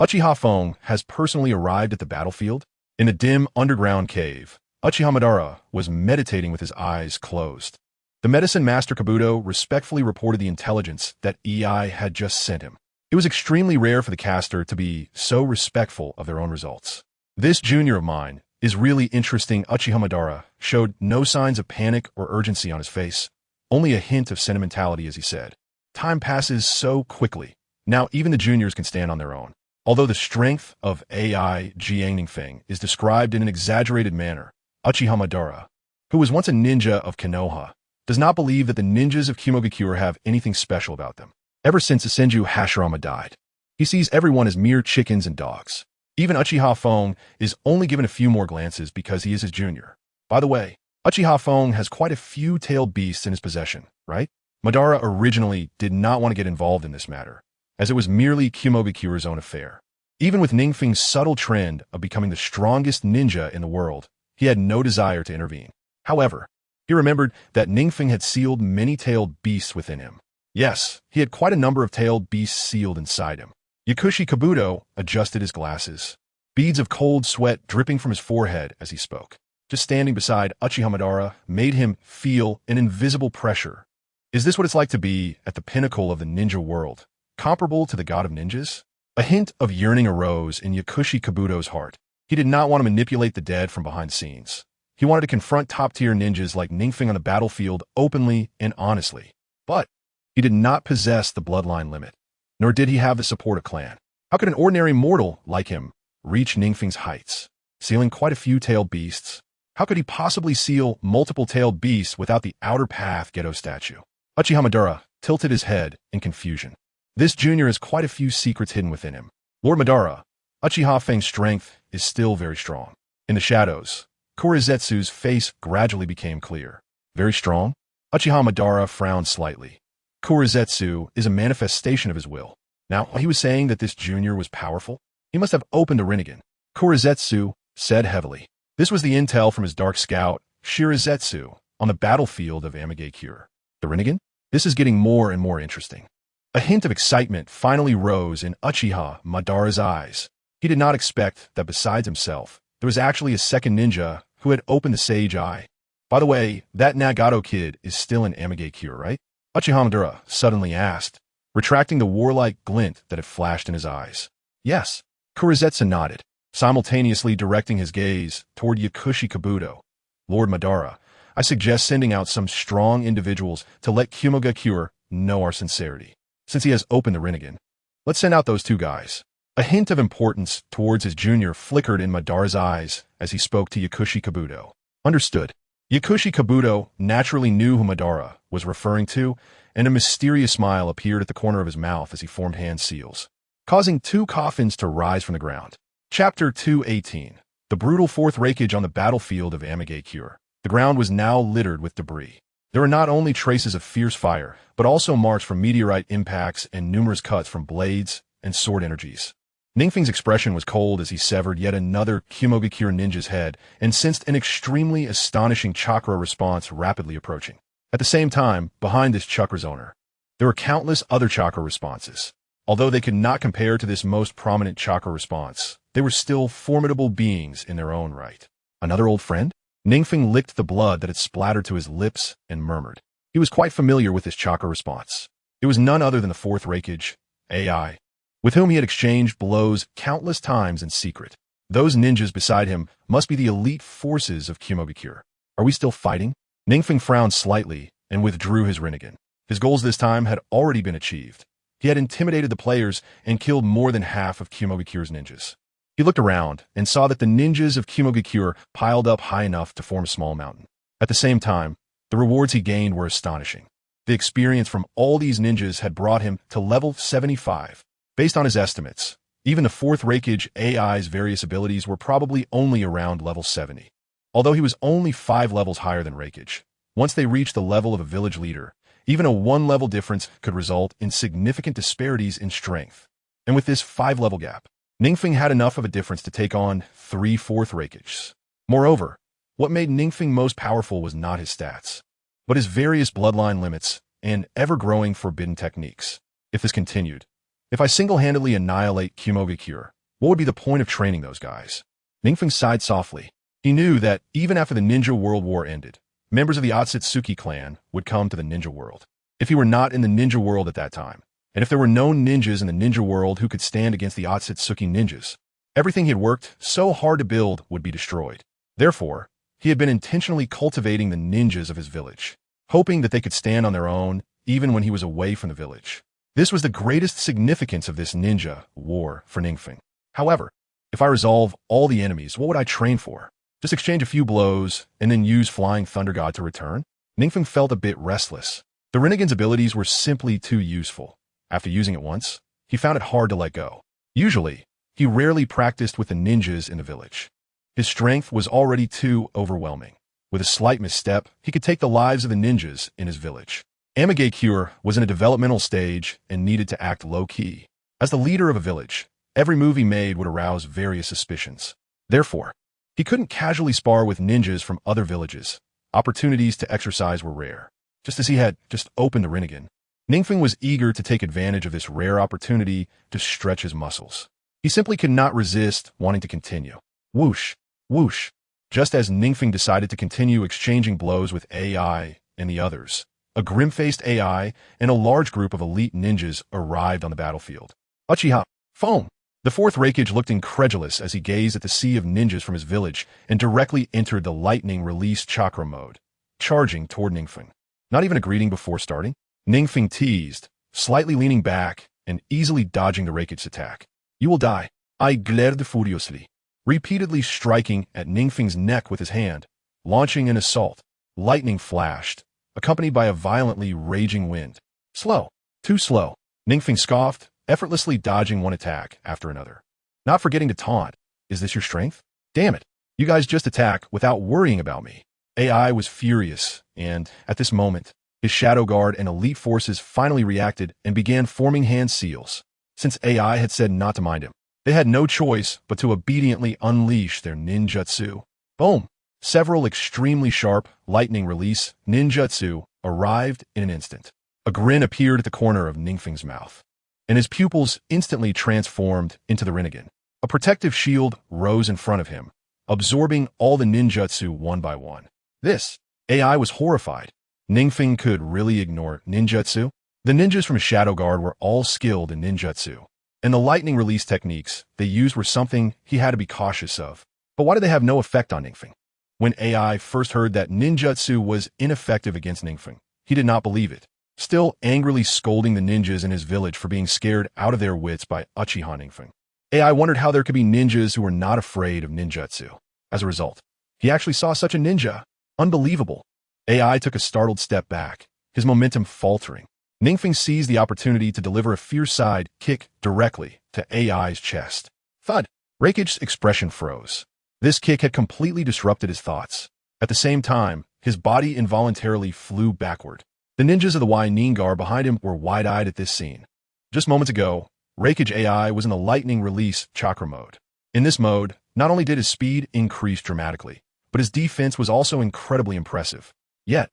Uchiha Feng has personally arrived at the battlefield. In a dim underground cave, Uchiha Madara was meditating with his eyes closed. The medicine master Kabuto respectfully reported the intelligence that EI had just sent him. It was extremely rare for the caster to be so respectful of their own results. This junior of mine is really interesting. Uchiha Madara showed no signs of panic or urgency on his face, only a hint of sentimentality as he said, "Time passes so quickly. Now even the juniors can stand on their own." Although the strength of AI NingFeng is described in an exaggerated manner, Uchiha Madara, who was once a ninja of Konoha, does not believe that the ninjas of Kimogakure have anything special about them. Ever since Senju Hashirama died, he sees everyone as mere chickens and dogs. Even Uchiha Feng is only given a few more glances because he is his junior. By the way, Uchiha Feng has quite a few tailed beasts in his possession, right? Madara originally did not want to get involved in this matter, as it was merely Kimogakure's own affair. Even with NingFeng's subtle trend of becoming the strongest ninja in the world, he had no desire to intervene. However, he remembered that NingFeng had sealed many tailed beasts within him. Yes, he had quite a number of tailed beasts sealed inside him. Yakushi Kabuto adjusted his glasses, beads of cold sweat dripping from his forehead as he spoke. Just standing beside Uchiha Madara made him feel an invisible pressure. Is this what it's like to be at the pinnacle of the ninja world, comparable to the god of ninjas? A hint of yearning arose in Yakushi Kabuto's heart. He did not want to manipulate the dead from behind the scenes. He wanted to confront top-tier ninjas like NingFeng on the battlefield openly and honestly. But he did not possess the bloodline limit, nor did he have the support of clan. How could an ordinary mortal like him reach NingFeng's heights, sealing quite a few tailed beasts? How could he possibly seal multiple tailed beasts without the outer path Gedo statue? Uchiha Madara tilted his head in confusion. This junior has quite a few secrets hidden within him. Lord Madara, Uchiha Feng's strength is still very strong. In the shadows, Kurizetsu's face gradually became clear. Very strong? Uchiha Madara frowned slightly. Kurizetsu is a manifestation of his will. Now, he was saying that this junior was powerful. He must have opened a Rinnegan. Kurizetsu said heavily. This was the intel from his dark scout, Shirazetsu, on the battlefield of Amigakure. The Rinnegan? This is getting more and more interesting. A hint of excitement finally rose in Uchiha Madara's eyes. He did not expect that besides himself, there was actually a second ninja who had opened the Sage Eye. By the way, that Nagato kid is still in Amigakure, right? Uchiha Madara suddenly asked, retracting the warlike glint that had flashed in his eyes. Yes, Kurizetsu nodded, simultaneously directing his gaze toward Yakushi Kabuto. Lord Madara, I suggest sending out some strong individuals to let Kimogakure know our sincerity. Since he has opened the Rinnegan, let's send out those two guys. A hint of importance towards his junior flickered in Madara's eyes as he spoke to Yakushi Kabuto. Understood. Yakushi Kabuto naturally knew who Madara was referring to, and a mysterious smile appeared at the corner of his mouth as he formed hand seals, causing two coffins to rise from the ground. Chapter 218. The brutal fourth rakeage on the battlefield of Amigakure. The ground was now littered with debris. There were not only traces of fierce fire, but also marks from meteorite impacts and numerous cuts from blades and sword energies. NingFeng's expression was cold as he severed yet another Kimogakure ninja's head and sensed an extremely astonishing chakra response rapidly approaching. At the same time, behind this chakra's owner, there were countless other chakra responses. Although they could not compare to this most prominent chakra response, they were still formidable beings in their own right. Another old friend? NingFeng licked the blood that had splattered to his lips and murmured. He was quite familiar with this chakra response. It was none other than the fourth rakeage, AI, with whom he had exchanged blows countless times in secret. Those ninjas beside him must be the elite forces of Kumogakure. Are we still fighting? NingFeng frowned slightly and withdrew his Rinnegan. His goals this time had already been achieved. He had intimidated the players and killed more than half of Kumogakure's ninjas. He looked around and saw that the ninjas of Kumogakure piled up high enough to form a small mountain. At the same time, the rewards he gained were astonishing. The experience from all these ninjas had brought him to level 75. Based on his estimates, even the 4th Raikage AI's various abilities were probably only around level 70. Although he was only 5 levels higher than Raikage, once they reached the level of a village leader, even a 1-level difference could result in significant disparities in strength. And with this 5-level gap, NingFeng had enough of a difference to take on 3 4th Raikages. Moreover, what made NingFeng most powerful was not his stats, but his various bloodline limits and ever-growing forbidden techniques. If this continued, if I single-handedly annihilate Kumogakure, what would be the point of training those guys? NingFeng sighed softly. He knew that even after the Ninja World War ended, members of the Otsutsuki clan would come to the ninja world. If he were not in the ninja world at that time, and if there were no ninjas in the ninja world who could stand against the Otsutsuki ninjas, everything he had worked so hard to build would be destroyed. Therefore, he had been intentionally cultivating the ninjas of his village, hoping that they could stand on their own even when he was away from the village. This was the greatest significance of this ninja war for NingFeng. However, if I resolve all the enemies, what would I train for? Just exchange a few blows and then use Flying Thunder God to return? NingFeng felt a bit restless. The Rinnegan's abilities were simply too useful. After using it once, he found it hard to let go. Usually, he rarely practiced with the ninjas in the village. His strength was already too overwhelming. With a slight misstep, he could take the lives of the ninjas in his village. Amigakure was in a developmental stage and needed to act low-key. As the leader of a village, every move he made would arouse various suspicions. Therefore, he couldn't casually spar with ninjas from other villages. Opportunities to exercise were rare. Just as he had just opened the Rinnegan, NingFeng was eager to take advantage of this rare opportunity to stretch his muscles. He simply could not resist wanting to continue. Whoosh, whoosh. Just as NingFeng decided to continue exchanging blows with AI and the others, a grim-faced AI and a large group of elite ninjas arrived on the battlefield. Uchiha, foam! The 4th Raikage looked incredulous as he gazed at the sea of ninjas from his village and directly entered the lightning release chakra mode, charging toward NingFeng. Not even a greeting before starting, NingFeng teased, slightly leaning back and easily dodging the Raikage's attack. You will die. I glared furiously, repeatedly striking at NingFeng's neck with his hand, launching an assault. Lightning flashed, accompanied by a violently raging wind. Slow. Too slow. NingFeng scoffed, effortlessly dodging one attack after another. Not forgetting to taunt. Is this your strength? Damn it. You guys just attack without worrying about me. AI was furious, and at this moment, his Shadow Guard and elite forces finally reacted and began forming hand seals. Since AI had said not to mind him, they had no choice but to obediently unleash their ninjutsu. Boom! Several extremely sharp, lightning release ninjutsu arrived in an instant. A grin appeared at the corner of NingFeng's mouth, and his pupils instantly transformed into the Rinnegan. A protective shield rose in front of him, absorbing all the ninjutsu one by one. This, AI was horrified. NingFeng could really ignore ninjutsu? The ninjas from his Shadow Guard were all skilled in ninjutsu, and the lightning release techniques they used were something he had to be cautious of. But why did they have no effect on NingFeng? When AI first heard that ninjutsu was ineffective against NingFeng, he did not believe it, still angrily scolding the ninjas in his village for being scared out of their wits by Uchiha NingFeng. AI wondered how there could be ninjas who were not afraid of ninjutsu. As a result, he actually saw such a ninja. Unbelievable. AI took a startled step back, his momentum faltering. NingFeng seized the opportunity to deliver a fierce side kick directly to AI's chest. Thud. Raikage's expression froze. This kick had completely disrupted his thoughts. At the same time, his body involuntarily flew backward. The ninjas of the Y Ningar behind him were wide-eyed at this scene. Just moments ago, Raikage AI was in the lightning release chakra mode. In this mode, not only did his speed increase dramatically, but his defense was also incredibly impressive. Yet,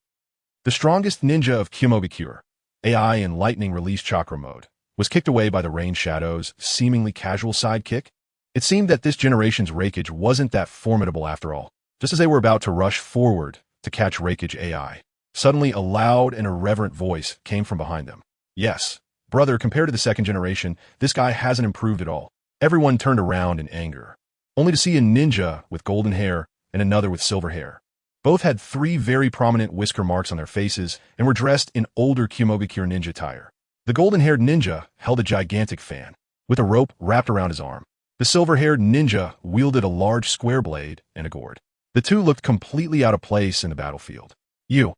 the strongest ninja of Kumogakure, AI in lightning release chakra mode, was kicked away by the Rain Shadow's seemingly casual sidekick. It seemed that this generation's Raikage wasn't that formidable after all. Just as they were about to rush forward to catch Raikage AI, suddenly a loud and irreverent voice came from behind them. Yes, brother, compared to the second generation, this guy hasn't improved at all. Everyone turned around in anger. only to see a ninja with golden hair and another with silver hair. Both had 3 very prominent whisker marks on their faces and were dressed in older Kyumogakure ninja attire. The golden-haired ninja held a gigantic fan, with a rope wrapped around his arm. The silver-haired ninja wielded a large square blade and a gourd. The two looked completely out of place in the battlefield. You.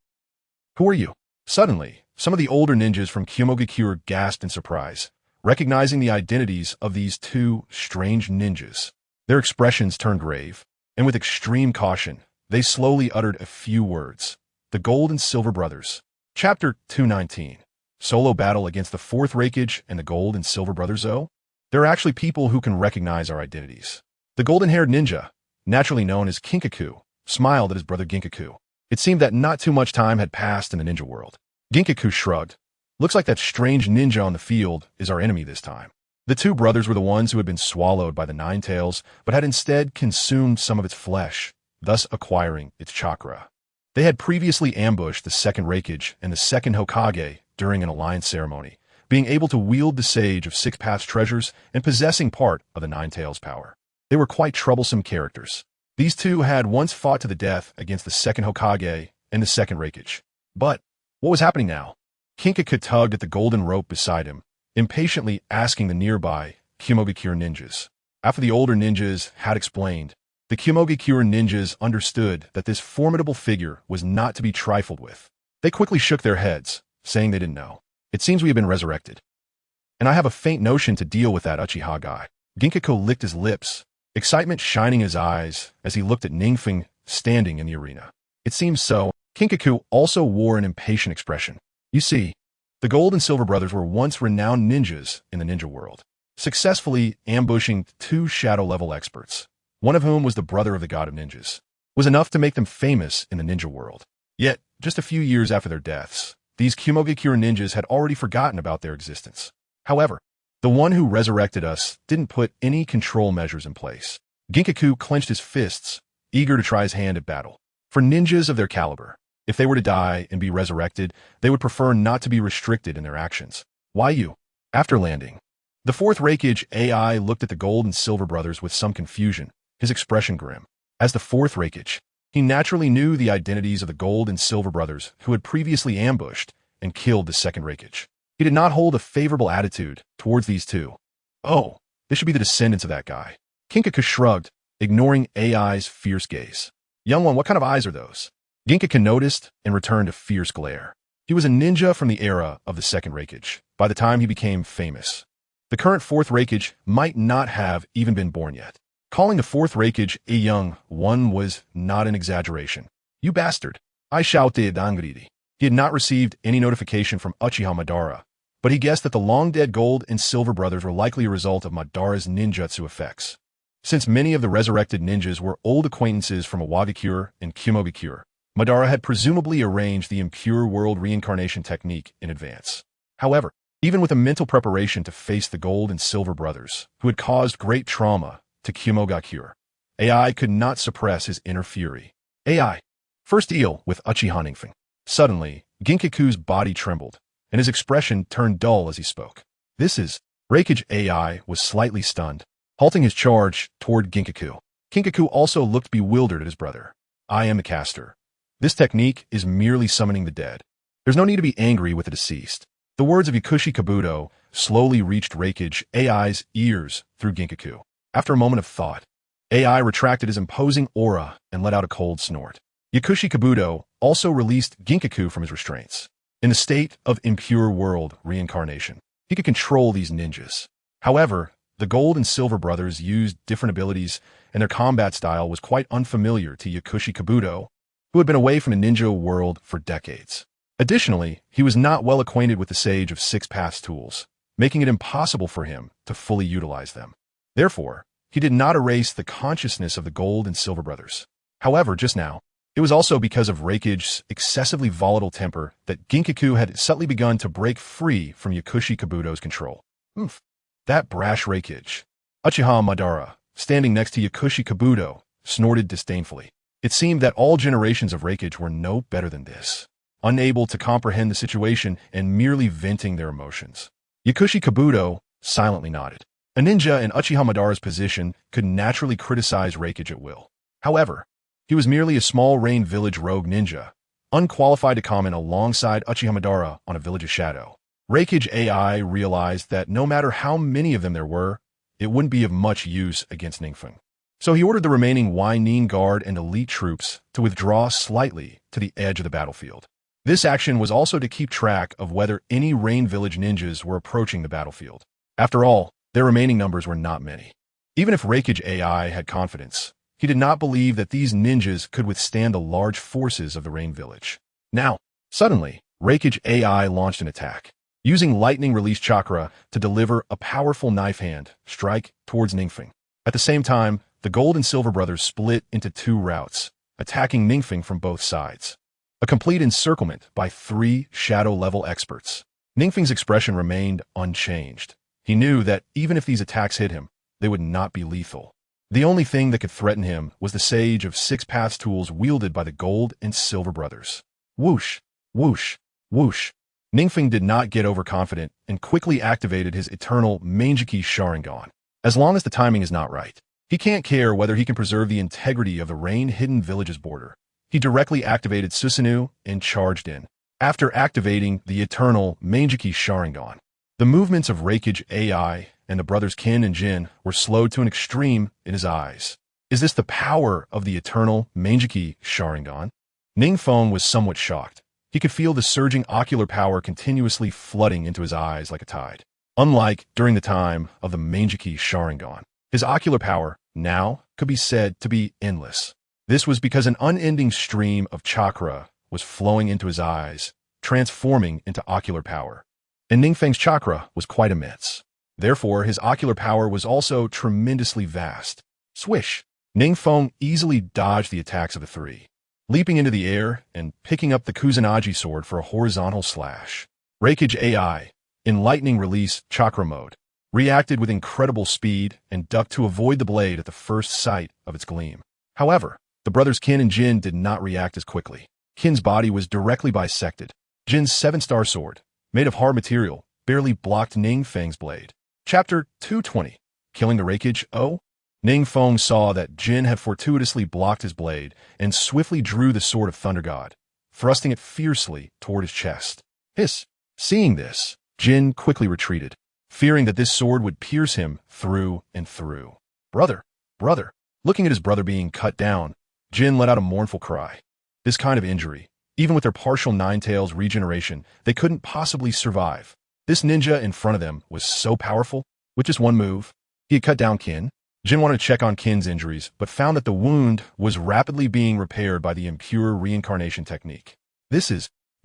Who are you? Suddenly, some of the older ninjas from Kyumogakure gasped in surprise, recognizing the identities of these 2 strange ninjas. Their expressions turned grave, and with extreme caution, they slowly uttered a few words. The Gold and Silver Brothers. Chapter 219. Solo battle against the 4th Raikage and the Gold and Silver Brothers. There are actually people who can recognize our identities. The golden-haired ninja, naturally known as Kinkaku, smiled at his brother Ginkaku. It seemed that not too much time had passed in the ninja world. Ginkaku shrugged. Looks like that strange ninja on the field is our enemy this time. The 2 brothers were the ones who had been swallowed by the 9 tails, but had instead consumed some of its flesh, thus acquiring its chakra. They had previously ambushed the 2nd Raikage and the 2nd Hokage during an alliance ceremony, being able to wield the Sage of 6 Paths treasures and possessing part of the 9 tails power. They were quite troublesome characters. These 2 had once fought to the death against the 2nd Hokage and the 2nd Raikage. But what was happening now? Kinkaku tugged at the golden rope beside him, impatiently asking the nearby Kyumogakure ninjas. After the older ninjas had explained, the Kyumogakure ninjas understood that this formidable figure was not to be trifled with. They quickly shook their heads, saying they didn't know. It seems we have been resurrected. And I have a faint notion to deal with that Uchiha guy. Ginkaku licked his lips, excitement shining in his eyes as he looked at NingFeng standing in the arena. It seems so. Kinkaku also wore an impatient expression. You see, the Gold and Silver Brothers were once renowned ninjas in the ninja world, successfully ambushing 2 shadow-level experts, one of whom was the brother of the god of ninjas, was enough to make them famous in the ninja world. Yet, just a few years after their deaths, these Kyumogakure ninjas had already forgotten about their existence. However, the one who resurrected us didn't put any control measures in place. Ginkaku clenched his fists, eager to try his hand at battle. For ninjas of their caliber, if they were to die and be resurrected, they would prefer not to be restricted in their actions. Why you? After landing, the 4th Raikage AI looked at the Gold and Silver Brothers with some confusion, his expression grim. As the 4th Raikage, he naturally knew the identities of the Gold and Silver Brothers who had previously ambushed and killed the 2nd Raikage. He did not hold a favorable attitude towards these 2. Oh, they should be the descendants of that guy. Kinkaku shrugged, ignoring AI's fierce gaze. Young one, what kind of eyes are those? Ginkaku noticed and returned a fierce glare. He was a ninja from the era of the 2nd Raikage, by the time he became famous. The current 4th Raikage might not have even been born yet. Calling the 4th Raikage a young one was not an exaggeration. You bastard! I shouted angrily. He had not received any notification from Uchiha Madara, but he guessed that the long-dead Gold and Silver Brothers were likely a result of Madara's ninjutsu effects. Since many of the resurrected ninjas were old acquaintances from Iwagakure and Kyumogakure, Madara had presumably arranged the impure world reincarnation technique in advance. However, even with a mental preparation to face the Gold and Silver Brothers, who had caused great trauma to Kyumogakure, AI could not suppress his inner fury. AI. First deal with Uchiha NingFeng. Suddenly, Ginkaku's body trembled, and his expression turned dull as he spoke. This is... Raikage AI was slightly stunned, halting his charge toward Ginkaku. Ginkaku also looked bewildered at his brother. I am the caster. This technique is merely summoning the dead. There's no need to be angry with the deceased. The words of Yakushi Kabuto slowly reached Raikage AI's ears through Ginkaku. After a moment of thought, AI retracted his imposing aura and let out a cold snort. Yakushi Kabuto also released Ginkaku from his restraints. In the state of impure world reincarnation, he could control these ninjas. However, the Gold and Silver Brothers used different abilities, and their combat style was quite unfamiliar to Yakushi Kabuto, who had been away from the ninja world for decades. Additionally, he was not well acquainted with the Sage of 6 Paths tools, making it impossible for him to fully utilize them. Therefore, he did not erase the consciousness of the Gold and Silver Brothers. However, just now, it was also because of Raikage's excessively volatile temper that Ginkaku had subtly begun to break free from Yakushi Kabuto's control. That brash Raikage. Uchiha Madara, standing next to Yakushi Kabuto, snorted disdainfully. It seemed that all generations of Raikage were no better than this, unable to comprehend the situation and merely venting their emotions. Yakushi Kabuto silently nodded. A ninja in Uchiha Madara's position could naturally criticize Reikage at will. However, he was merely a small Rain Village rogue ninja, unqualified to comment alongside Uchiha Madara on a village's shadow. Reikage AI realized that no matter how many of them there were, it wouldn't be of much use against NingFeng. So he ordered the remaining Ning Guard and elite troops to withdraw slightly to the edge of the battlefield. This action was also to keep track of whether any Rain Village ninjas were approaching the battlefield. After all, their remaining numbers were not many. Even if Reikage AI had confidence, he did not believe that these ninjas could withstand the large forces of the Rain Village. Now, suddenly, Reikage AI launched an attack, using lightning release chakra to deliver a powerful knife hand strike towards NingFeng. At the same time, the Gold and Silver brothers split into two routes, attacking NingFeng from both sides. A complete encirclement by 3 shadow-level experts. NingFeng's expression remained unchanged. He knew that even if these attacks hit him, they would not be lethal. The only thing that could threaten him was the Sage of 6 Paths tools wielded by the Gold and Silver brothers. Whoosh, whoosh, whoosh. NingFeng did not get overconfident and quickly activated his eternal Manjiki Sharingan. As long as the timing is not right, he can't care whether he can preserve the integrity of the Rain-hidden village's border. He directly activated Susanoo and charged in. After activating the eternal Manjiki Sharingan, the movements of Reikage AI and the brothers Kin and Jin were slowed to an extreme in his eyes. Is this the power of the eternal Manjiki Sharingan? NingFeng was somewhat shocked. He could feel the surging ocular power continuously flooding into his eyes like a tide. Unlike during the time of the Manjiki Sharingan, his ocular power now could be said to be endless. This was because an unending stream of chakra was flowing into his eyes, transforming into ocular power. And NingFeng's chakra was quite immense. Therefore, his ocular power was also tremendously vast. Swish! NingFeng easily dodged the attacks of the 3, leaping into the air and picking up the Kusanagi sword for a horizontal slash. Reikage AI, in lightning release chakra mode, reacted with incredible speed and ducked to avoid the blade at the first sight of its gleam. However, the brothers Kin and Jin did not react as quickly. Kin's body was directly bisected. Jin's 7-star sword, made of hard material, barely blocked NingFeng's blade. Chapter 220. Killing the Reikage O? NingFeng saw that Jin had fortuitously blocked his blade and swiftly drew the sword of Thunder God, thrusting it fiercely toward his chest. Hiss! Seeing this, Jin quickly retreated, fearing that this sword would pierce him through and through. Brother! Brother! Looking at his brother being cut down, Jin let out a mournful cry. This kind of injury, even with their partial Nine-Tails regeneration, they couldn't possibly survive. This ninja in front of them was so powerful. With just one move, he had cut down Kin. Jin wanted to check on Kin's injuries, but found that the wound was rapidly being repaired by the impure reincarnation technique.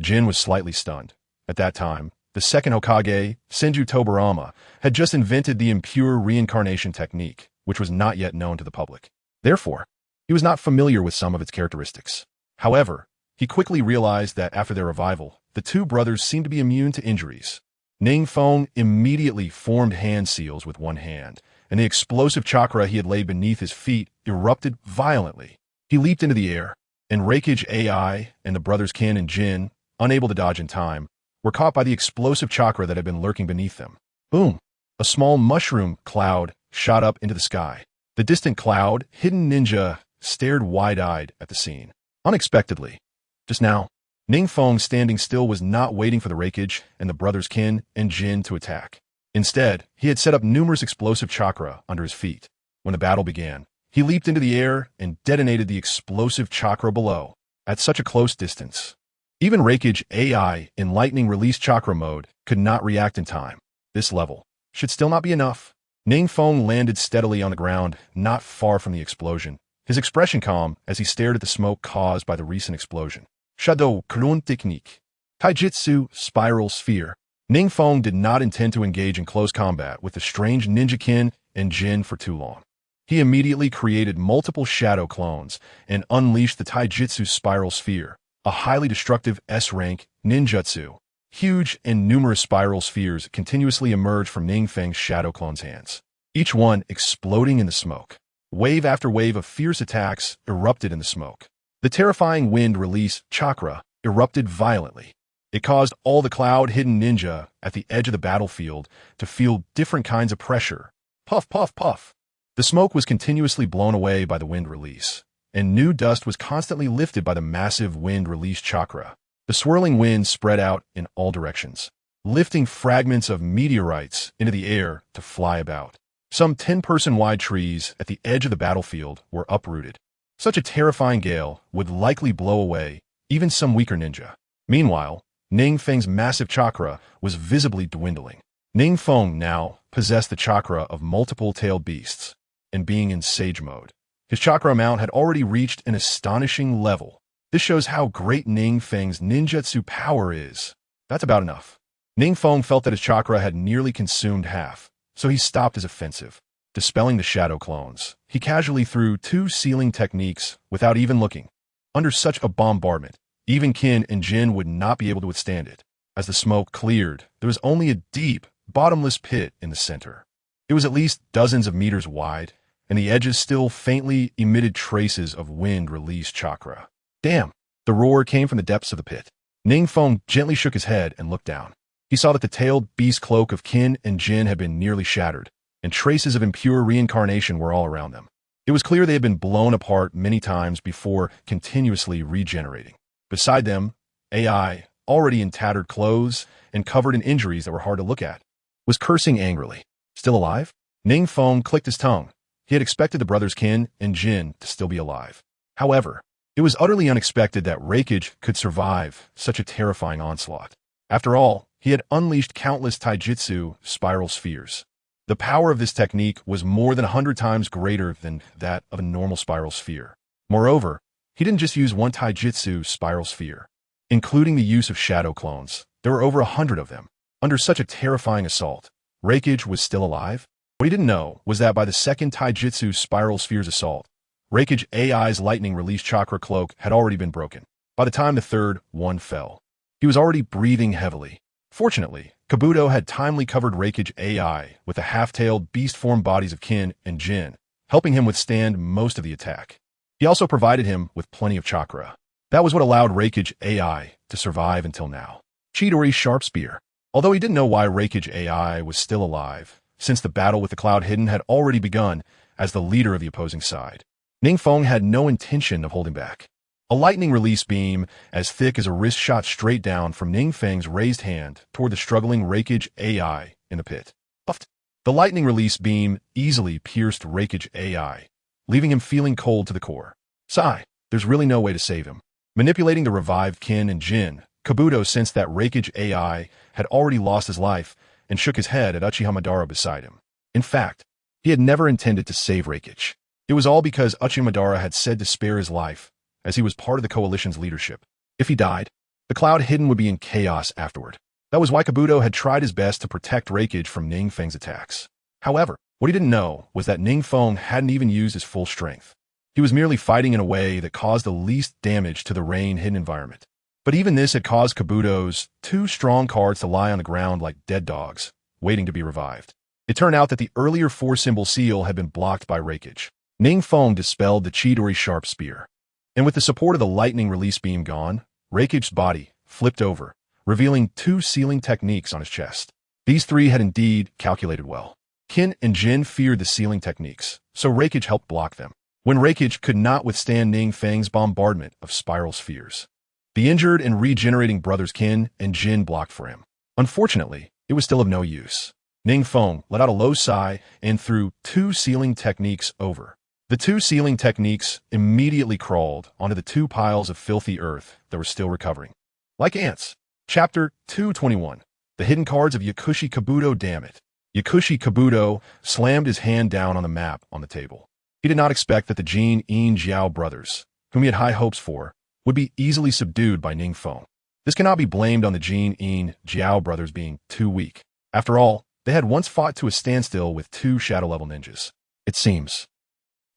Jin was slightly stunned. At that time, the second Hokage, Senju Tobarama, had just invented the impure reincarnation technique, which was not yet known to the public. Therefore, he was not familiar with some of its characteristics. However, he quickly realized that after their revival, the 2 brothers seemed to be immune to injuries. NingFeng immediately formed hand seals with one hand, and the explosive chakra he had laid beneath his feet erupted violently. He leaped into the air, and Reikage AI and the brothers Kin and Jin, unable to dodge in time, were caught by the explosive chakra that had been lurking beneath them. Boom! A small mushroom cloud shot up into the sky. The distant cloud, hidden ninja, stared wide-eyed at the scene. Unexpectedly, just now, NingFeng standing still was not waiting for the Reikage and the brothers Kin and Jin to attack. Instead, he had set up numerous explosive chakra under his feet. When the battle began, he leaped into the air and detonated the explosive chakra below, at such a close distance. Even Reikage AI in lightning release chakra mode could not react in time. This level should still not be enough. NingFeng landed steadily on the ground, not far from the explosion, his expression calm as he stared at the smoke caused by the recent explosion. Shadow Kurun Technique. Taijutsu Spiral Sphere. NingFeng did not intend to engage in close combat with the strange ninja Kin and Jin for too long. He immediately created multiple shadow clones and unleashed the Taijutsu Spiral Sphere, a highly destructive S-rank ninjutsu. Huge and numerous spiral spheres continuously emerged from NingFeng's shadow clone's hands, each one exploding in the smoke. Wave after wave of fierce attacks erupted in the smoke. The terrifying wind release chakra erupted violently. It caused all the cloud-hidden ninja at the edge of the battlefield to feel different kinds of pressure, Puff, puff, puff. The smoke was continuously blown away by the wind release, and new dust was constantly lifted by the massive wind release chakra. The swirling wind spread out in all directions, lifting fragments of meteorites into the air to fly about. Some 10-person-wide trees at the edge of the battlefield were uprooted. Such a terrifying gale would likely blow away even some weaker ninja. Meanwhile, NingFeng's massive chakra was visibly dwindling. NingFeng now possessed the chakra of multiple-tailed beasts, and being in sage mode, his chakra amount had already reached an astonishing level. This shows how great NingFeng's ninjutsu power is. That's about enough. NingFeng felt that his chakra had nearly consumed half, so he stopped his offensive. Dispelling the shadow clones, he casually threw 2 sealing techniques without even looking. Under such a bombardment, even Qin and Jin would not be able to withstand it. As the smoke cleared, there was only a deep, bottomless pit in the center. It was at least dozens of meters wide, and the edges still faintly emitted traces of wind-release chakra. Damn! The roar came from the depths of the pit. NingFeng gently shook his head and looked down. He saw that the tailed beast cloak of Qin and Jin had been nearly shattered, and traces of impure reincarnation were all around them. It was clear they had been blown apart many times before continuously regenerating. Beside them, AI, already in tattered clothes and covered in injuries that were hard to look at, was cursing angrily. Still alive? NingFeng clicked his tongue. He had expected the brothers Qin and Jin to still be alive. However, it was utterly unexpected that Reikage could survive such a terrifying onslaught. After all, he had unleashed countless taijutsu spiral spheres. The power of this technique was more than 100 times greater than that of a normal spiral sphere. Moreover, he didn't just use one taijutsu spiral sphere. Including the use of shadow clones, there were over 100 of them. Under such a terrifying assault, Reikage was still alive? What he didn't know was that by the second taijutsu spiral sphere's assault, Reikage AI's lightning release chakra cloak had already been broken. By the time the third one fell, he was already breathing heavily. Fortunately, Kabuto had timely covered Reikage AI with the half-tailed beast-form bodies of Qin and Jin, helping him withstand most of the attack. He also provided him with plenty of chakra. That was what allowed Reikage AI to survive until now. Chidori's sharp spear. Although he didn't know why Reikage AI was still alive, since the battle with the Cloud Hidden had already begun as the leader of the opposing side, NingFeng had no intention of holding back. A lightning release beam as thick as a wrist shot straight down from NingFeng's raised hand toward the struggling Reikage AI in the pit. Puffed. The lightning release beam easily pierced Reikage AI, leaving him feeling cold to the core. Sigh, there's really no way to save him. Manipulating the revived Qin and Jin, Kabuto sensed that Reikage AI had already lost his life and shook his head at Uchiha Madara beside him. In fact, he had never intended to save Reikage. It was all because Uchiha Madara had said to spare his life, as he was part of the coalition's leadership. If he died, the Cloud Hidden would be in chaos afterward. That was why Kabuto had tried his best to protect Reikage from NingFeng's attacks. However, what he didn't know was that NingFeng hadn't even used his full strength. He was merely fighting in a way that caused the least damage to the Rain Hidden environment. But even this had caused Kabuto's 2 strong cards to lie on the ground like dead dogs, waiting to be revived. It turned out that the earlier 4-symbol seal had been blocked by Reikage. NingFeng dispelled the Chidori sharp spear. And with the support of the lightning release beam gone, Reikage's body flipped over, revealing 2 sealing techniques on his chest. These 3 had indeed calculated well. Qin and Jin feared the sealing techniques, so Reikage helped block them. When Reikage could not withstand NingFeng's bombardment of spiral spheres, the injured and regenerating brothers Qin and Jin blocked for him. Unfortunately, it was still of no use. NingFeng let out a low sigh and threw 2 sealing techniques over. The 2 sealing techniques immediately crawled onto the 2 piles of filthy earth that were still recovering. Like ants. Chapter 221. The Hidden Cards of Yakushi Kabuto. Damn it. Yakushi Kabuto slammed his hand down on the map on the table. He did not expect that the Jin-In Jiao brothers, whom he had high hopes for, would be easily subdued by NingFeng. This cannot be blamed on the Jin-In Jiao brothers being too weak. After all, they had once fought to a standstill with 2 shadow-level ninjas. It seems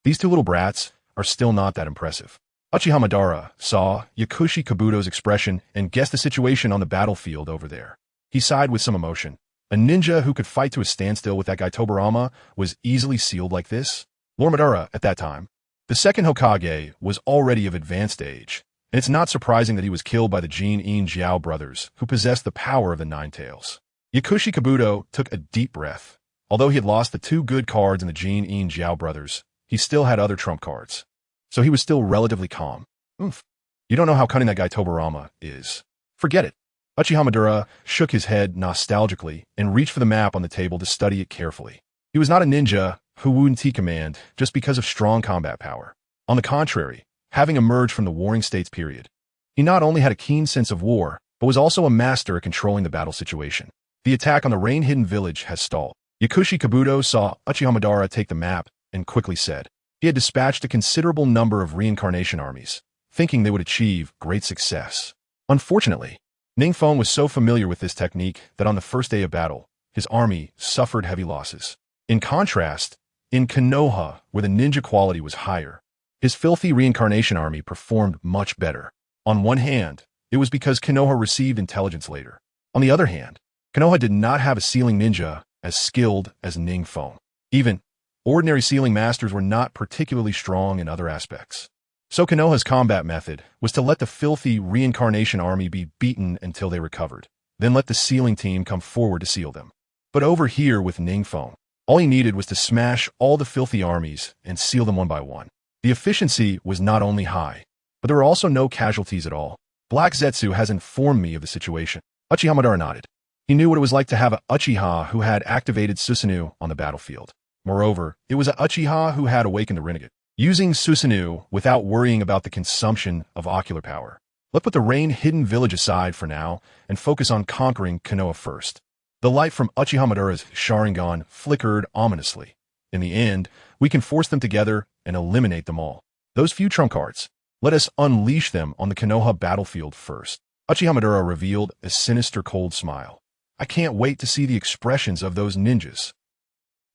these 2 little brats are still not that impressive. Uchiha Madara saw Yakushi Kabuto's expression and guessed the situation on the battlefield over there. He sighed with some emotion. A ninja who could fight to a standstill with that guy Tobarama was easily sealed like this? Lord Madara, at that time, the second Hokage, was already of advanced age, and it's not surprising that he was killed by the Jin-In Jiao brothers, who possessed the power of the Nine Tails. Yakushi Kabuto took a deep breath, Although he had lost the two good cards in the Jin and Jiao brothers, he still had other trump cards. So he was still relatively calm. Oof. You don't know how cunning that guy Tobarama is. Forget it. Uchiha Madara shook his head nostalgically and reached for the map on the table to study it carefully. He was not a ninja who wouldn't command just because of strong combat power. On the contrary, having emerged from the Warring States period, he not only had a keen sense of war, but was also a master at controlling the battle situation. The attack on the rain-hidden village has stalled. Yakushi Kabuto saw Uchiha Madara take the map and quickly said he had dispatched a considerable number of reincarnation armies, thinking they would achieve great success. Unfortunately, NingFeng was so familiar with this technique that on the first day of battle, his army suffered heavy losses. In contrast, in Konoha, where the ninja quality was higher, his filthy reincarnation army performed much better. On one hand, it was because Konoha received intelligence later. On the other hand, Konoha did not have a sealing ninja as skilled as NingFeng. Even ordinary sealing masters were not particularly strong in other aspects. So Konoha's combat method was to let the filthy reincarnation army be beaten until they recovered, then let the sealing team come forward to seal them. But over here with NingFeng, all he needed was to smash all the filthy armies and seal them one by one. The efficiency was not only high, but there were also no casualties at all. Black Zetsu has informed me of the situation. Uchiha Madara nodded. He knew what it was like to have a Uchiha who had activated Susanoo on the battlefield. Moreover, it was a Uchiha who had awakened the renegade, using Susanoo without worrying about the consumption of ocular power. Let's put the rain-hidden village aside for now and focus on conquering Konoha first. The light from Uchiha Madara's Sharingan flickered ominously. In the end, we can force them together and eliminate them all. Those few trump cards, let us unleash them on the Konoha battlefield first. Uchiha Madara revealed a sinister cold smile. I can't wait to see the expressions of those ninjas.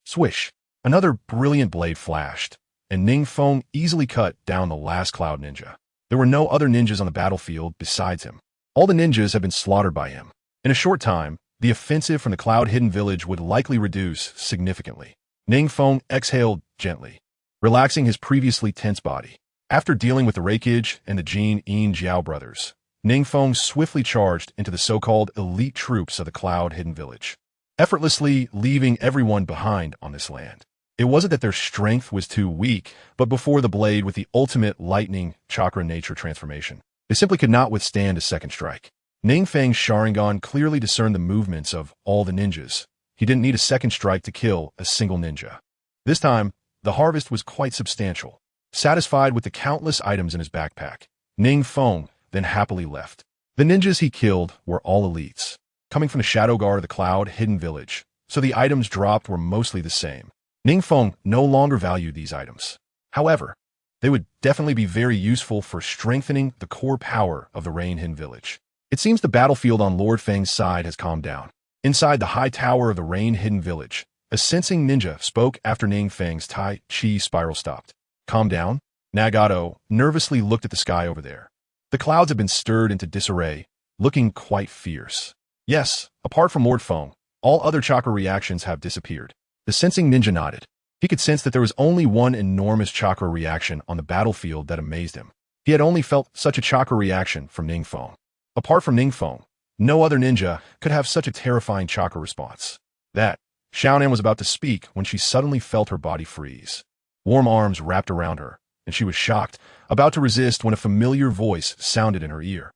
Swish. Another brilliant blade flashed, and NingFeng easily cut down the last Cloud Ninja. There were no other ninjas on the battlefield besides him. All the ninjas had been slaughtered by him. In a short time, the offensive from the Cloud-hidden village would likely reduce significantly. NingFeng exhaled gently, relaxing his previously tense body. After dealing with the Reikage and the Jin and Jiao brothers, NingFeng swiftly charged into the so-called elite troops of the Cloud-hidden village, effortlessly leaving everyone behind on this land. It wasn't that their strength was too weak, but before the blade with the ultimate lightning chakra nature transformation, they simply could not withstand a second strike. NingFeng's Sharingan clearly discerned the movements of all the ninjas. He didn't need a second strike to kill a single ninja. This time, the harvest was quite substantial. Satisfied with the countless items in his backpack, NingFeng then happily left. The ninjas he killed were all elites, coming from the Shadow Guard of the Cloud-hidden village, so the items dropped were mostly the same. NingFeng no longer valued these items. However, they would definitely be very useful for strengthening the core power of the rain-hidden village. It seems the battlefield on Lord Feng's side has calmed down. Inside the high tower of the rain-hidden village, a sensing ninja spoke after NingFeng's Tai Chi spiral stopped. Calm down? Nagato nervously looked at the sky over there. The clouds had been stirred into disarray, looking quite fierce. Yes, apart from Lord Feng, all other chakra reactions have disappeared. The sensing ninja nodded. He could sense that there was only one enormous chakra reaction on the battlefield that amazed him. He had only felt such a chakra reaction from NingFeng. Apart from NingFeng, no other ninja could have such a terrifying chakra response. That, Xiaonan was about to speak when she suddenly felt her body freeze. Warm arms wrapped around her, and she was shocked, about to resist when a familiar voice sounded in her ear.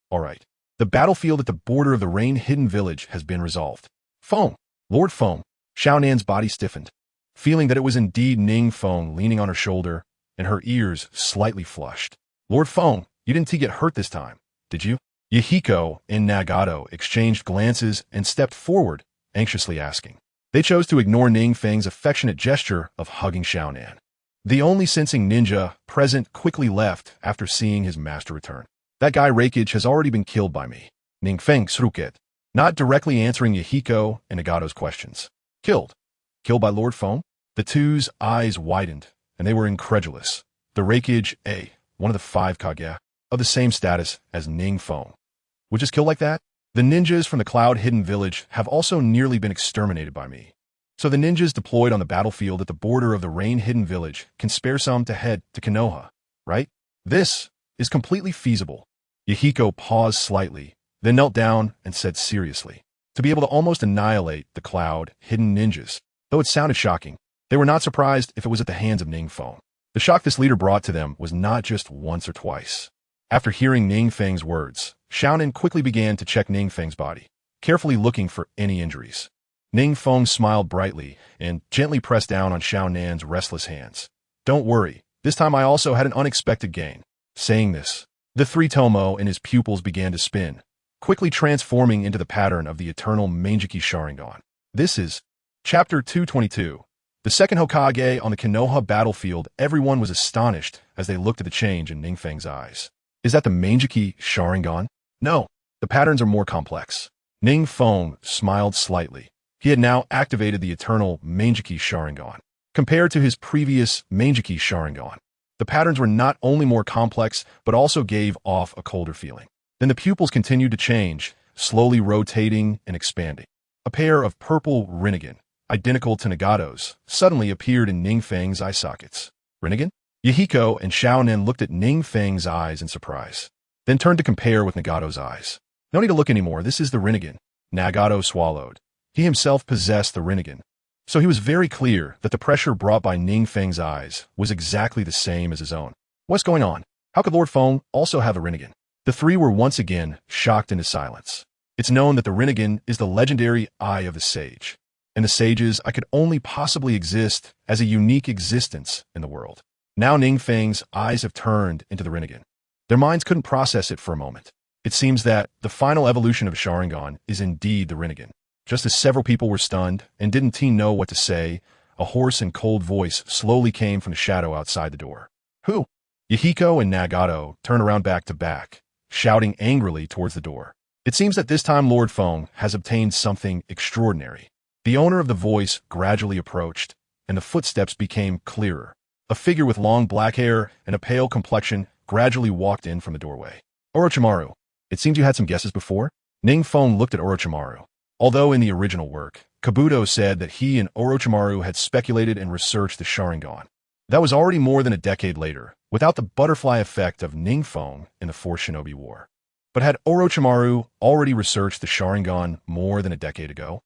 All right. The battlefield at the border of the rain-hidden village has been resolved. Feng! Lord Feng! Xiaonan's body stiffened, feeling that it was indeed NingFeng leaning on her shoulder, and her ears slightly flushed. Lord Feng, you didn't get hurt this time, did you? Yahiko and Nagato exchanged glances and stepped forward, anxiously asking. They chose to ignore NingFeng's affectionate gesture of hugging Xiaonan. The only sensing ninja present quickly left after seeing his master return. That guy Reikage has already been killed by me. NingFeng Sruket, not directly answering Yahiko and Nagato's questions. Killed? Killed by Lord Feng? The two's eyes widened, and they were incredulous. The Reikage A, one of the 5 Kage, of the same status as NingFeng, would just kill like that? The ninjas from the Cloud-hidden village have also nearly been exterminated by me. So the ninjas deployed on the battlefield at the border of the rain-hidden village can spare some to head to Konoha, right? This is completely feasible. Yahiko paused slightly, then knelt down and said seriously, to be able to almost annihilate the Cloud-hidden ninjas, Though it sounded shocking, they were not surprised if it was at the hands of NingFeng. The shock this leader brought to them was not just once or twice. After hearing NingFeng's words, Xiaonan quickly began to check NingFeng's body, carefully looking for any injuries. NingFeng smiled brightly and gently pressed down on Xiaonan's restless hands. Don't worry, this time I also had an unexpected gain. Saying this, the three Tomo and his pupils began to spin, quickly transforming into the pattern of the eternal Meijiki Sharingan. This is Chapter 222. The second Hokage on the Konoha battlefield. Everyone was astonished as they looked at the change in NingFeng's eyes. Is that the Meijiki Sharingan? No, the patterns are more complex. NingFeng smiled slightly. He had now activated the eternal Meijiki Sharingan. Compared to his previous Meijiki Sharingan, the patterns were not only more complex, but also gave off a colder feeling. Then the pupils continued to change, slowly rotating and expanding. A pair of purple Rinnegan, identical to Nagato's, suddenly appeared in NingFeng's eye sockets. Rinnegan? Yahiko and Xiaonan looked at NingFeng's eyes in surprise, then turned to compare with Nagato's eyes. No need to look anymore, this is the Rinnegan. Nagato swallowed. He himself possessed the Rinnegan, so he was very clear that the pressure brought by NingFeng's eyes was exactly the same as his own. What's going on? How could Lord Feng also have a Rinnegan? The three were once again shocked into silence. It's known that the Rinnegan is the legendary eye of the sage, and the sage's eye could only possibly exist as a unique existence in the world. Now NingFeng's eyes have turned into the Rinnegan. Their minds couldn't process it for a moment. It seems that the final evolution of Sharingan is indeed the Rinnegan. Just as several people were stunned and didn't know what to say, a hoarse and cold voice slowly came from the shadow outside the door. Who? Yahiko and Nagato turned around back to back, shouting angrily towards the door. It seems that this time Lord Feng has obtained something extraordinary. The owner of the voice gradually approached, and the footsteps became clearer. A figure with long black hair and a pale complexion gradually walked in from the doorway. Orochimaru. It seems you had some guesses before? NingFeng looked at Orochimaru. Although in the original work, Kabuto said that he and Orochimaru had speculated and researched the Sharingan. That was already more than a decade later, without the butterfly effect of NingFeng in the Fourth Shinobi War. But had Orochimaru already researched the Sharingan more than a decade ago?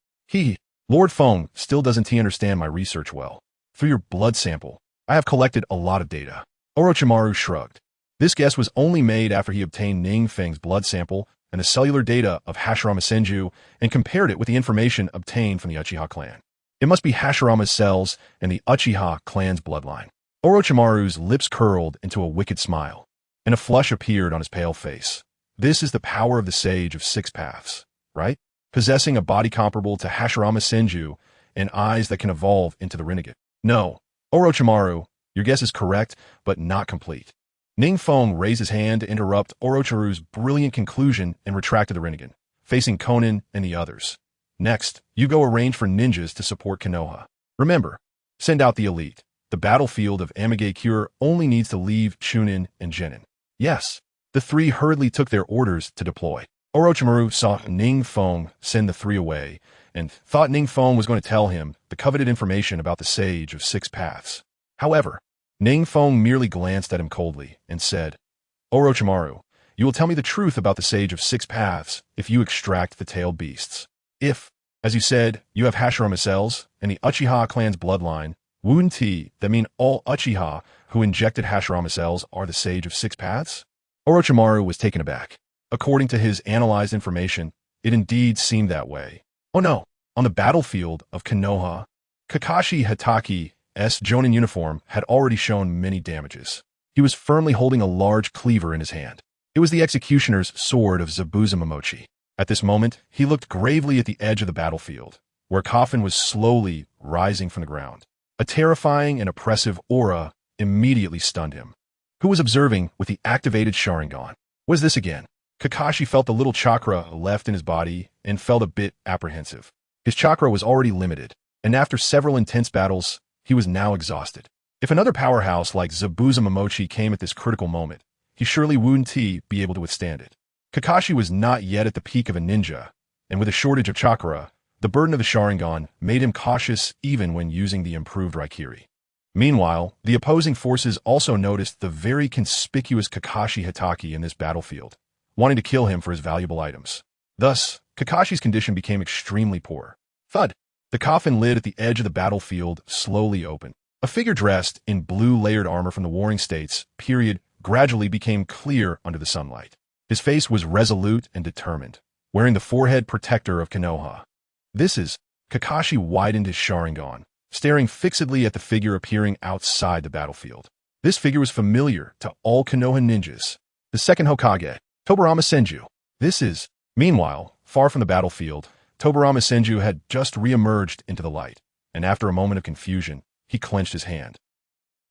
Lord Feng still doesn't understand my research well. Through your blood sample, I have collected a lot of data. Orochimaru shrugged. This guess was only made after he obtained NingFeng's blood sample and the cellular data of Hashirama Senju and compared it with the information obtained from the Uchiha clan. It must be Hashirama's cells and the Uchiha clan's bloodline. Orochimaru's lips curled into a wicked smile, and a flush appeared on his pale face. This is the power of the Sage of Six Paths, right? Possessing a body comparable to Hashirama Senju and eyes that can evolve into the Rinnegan. No, Orochimaru, your guess is correct, but not complete. NingFeng raised his hand to interrupt Orochimaru's brilliant conclusion and retracted the Rinnegan, facing Konan and the others. Next, Hyuga arranged for ninjas to support Konoha. Remember, send out the elite. The battlefield of Amigakure only needs to leave Chunin and Genin. Yes, the three hurriedly took their orders to deploy. Orochimaru saw NingFeng send the three away and thought NingFeng was going to tell him the coveted information about the Sage of Six Paths. However, NingFeng merely glanced at him coldly and said, Orochimaru, you will tell me the truth about the Sage of Six Paths if you extract the tailed beasts. If, as you said, you have Hashirama cells and the Uchiha clan's bloodline, wouldn't that mean all Uchiha who injected Hashirama cells are the Sage of Six Paths? Orochimaru was taken aback. According to his analyzed information, it indeed seemed that way. Oh no, on the battlefield of Konoha, Kakashi Hitaki's Jonin uniform had already shown many damages. He was firmly holding a large cleaver in his hand. It was the executioner's sword of Zabuza Momochi. At this moment, he looked gravely at the edge of the battlefield, where a coffin was slowly rising from the ground. A terrifying and oppressive aura immediately stunned him. Who was observing with the activated Sharingan? Was this again? Kakashi felt the little chakra left in his body and felt a bit apprehensive. His chakra was already limited, and after several intense battles, he was now exhausted. If another powerhouse like Zabuza Momochi came at this critical moment, he surely wouldn't be able to withstand it. Kakashi was not yet at the peak of a ninja, and with a shortage of chakra, the burden of the Sharingan made him cautious even when using the improved Raikiri. Meanwhile, the opposing forces also noticed the very conspicuous Kakashi Hitaki in this battlefield, wanting to kill him for his valuable items. Thus, Kakashi's condition became extremely poor. Thud! The coffin lid at the edge of the battlefield slowly opened. A figure dressed in blue layered armor from the Warring States period gradually became clear under the sunlight. His face was resolute and determined, wearing the forehead protector of Konoha. This is Kakashi widened his Sharingan, staring fixedly at the figure appearing outside the battlefield. This figure was familiar to all Konoha ninjas. The second Hokage, Tobirama Senju. This is, meanwhile, far from the battlefield, Tobirama Senju had just re-emerged into the light, and after a moment of confusion, he clenched his hand.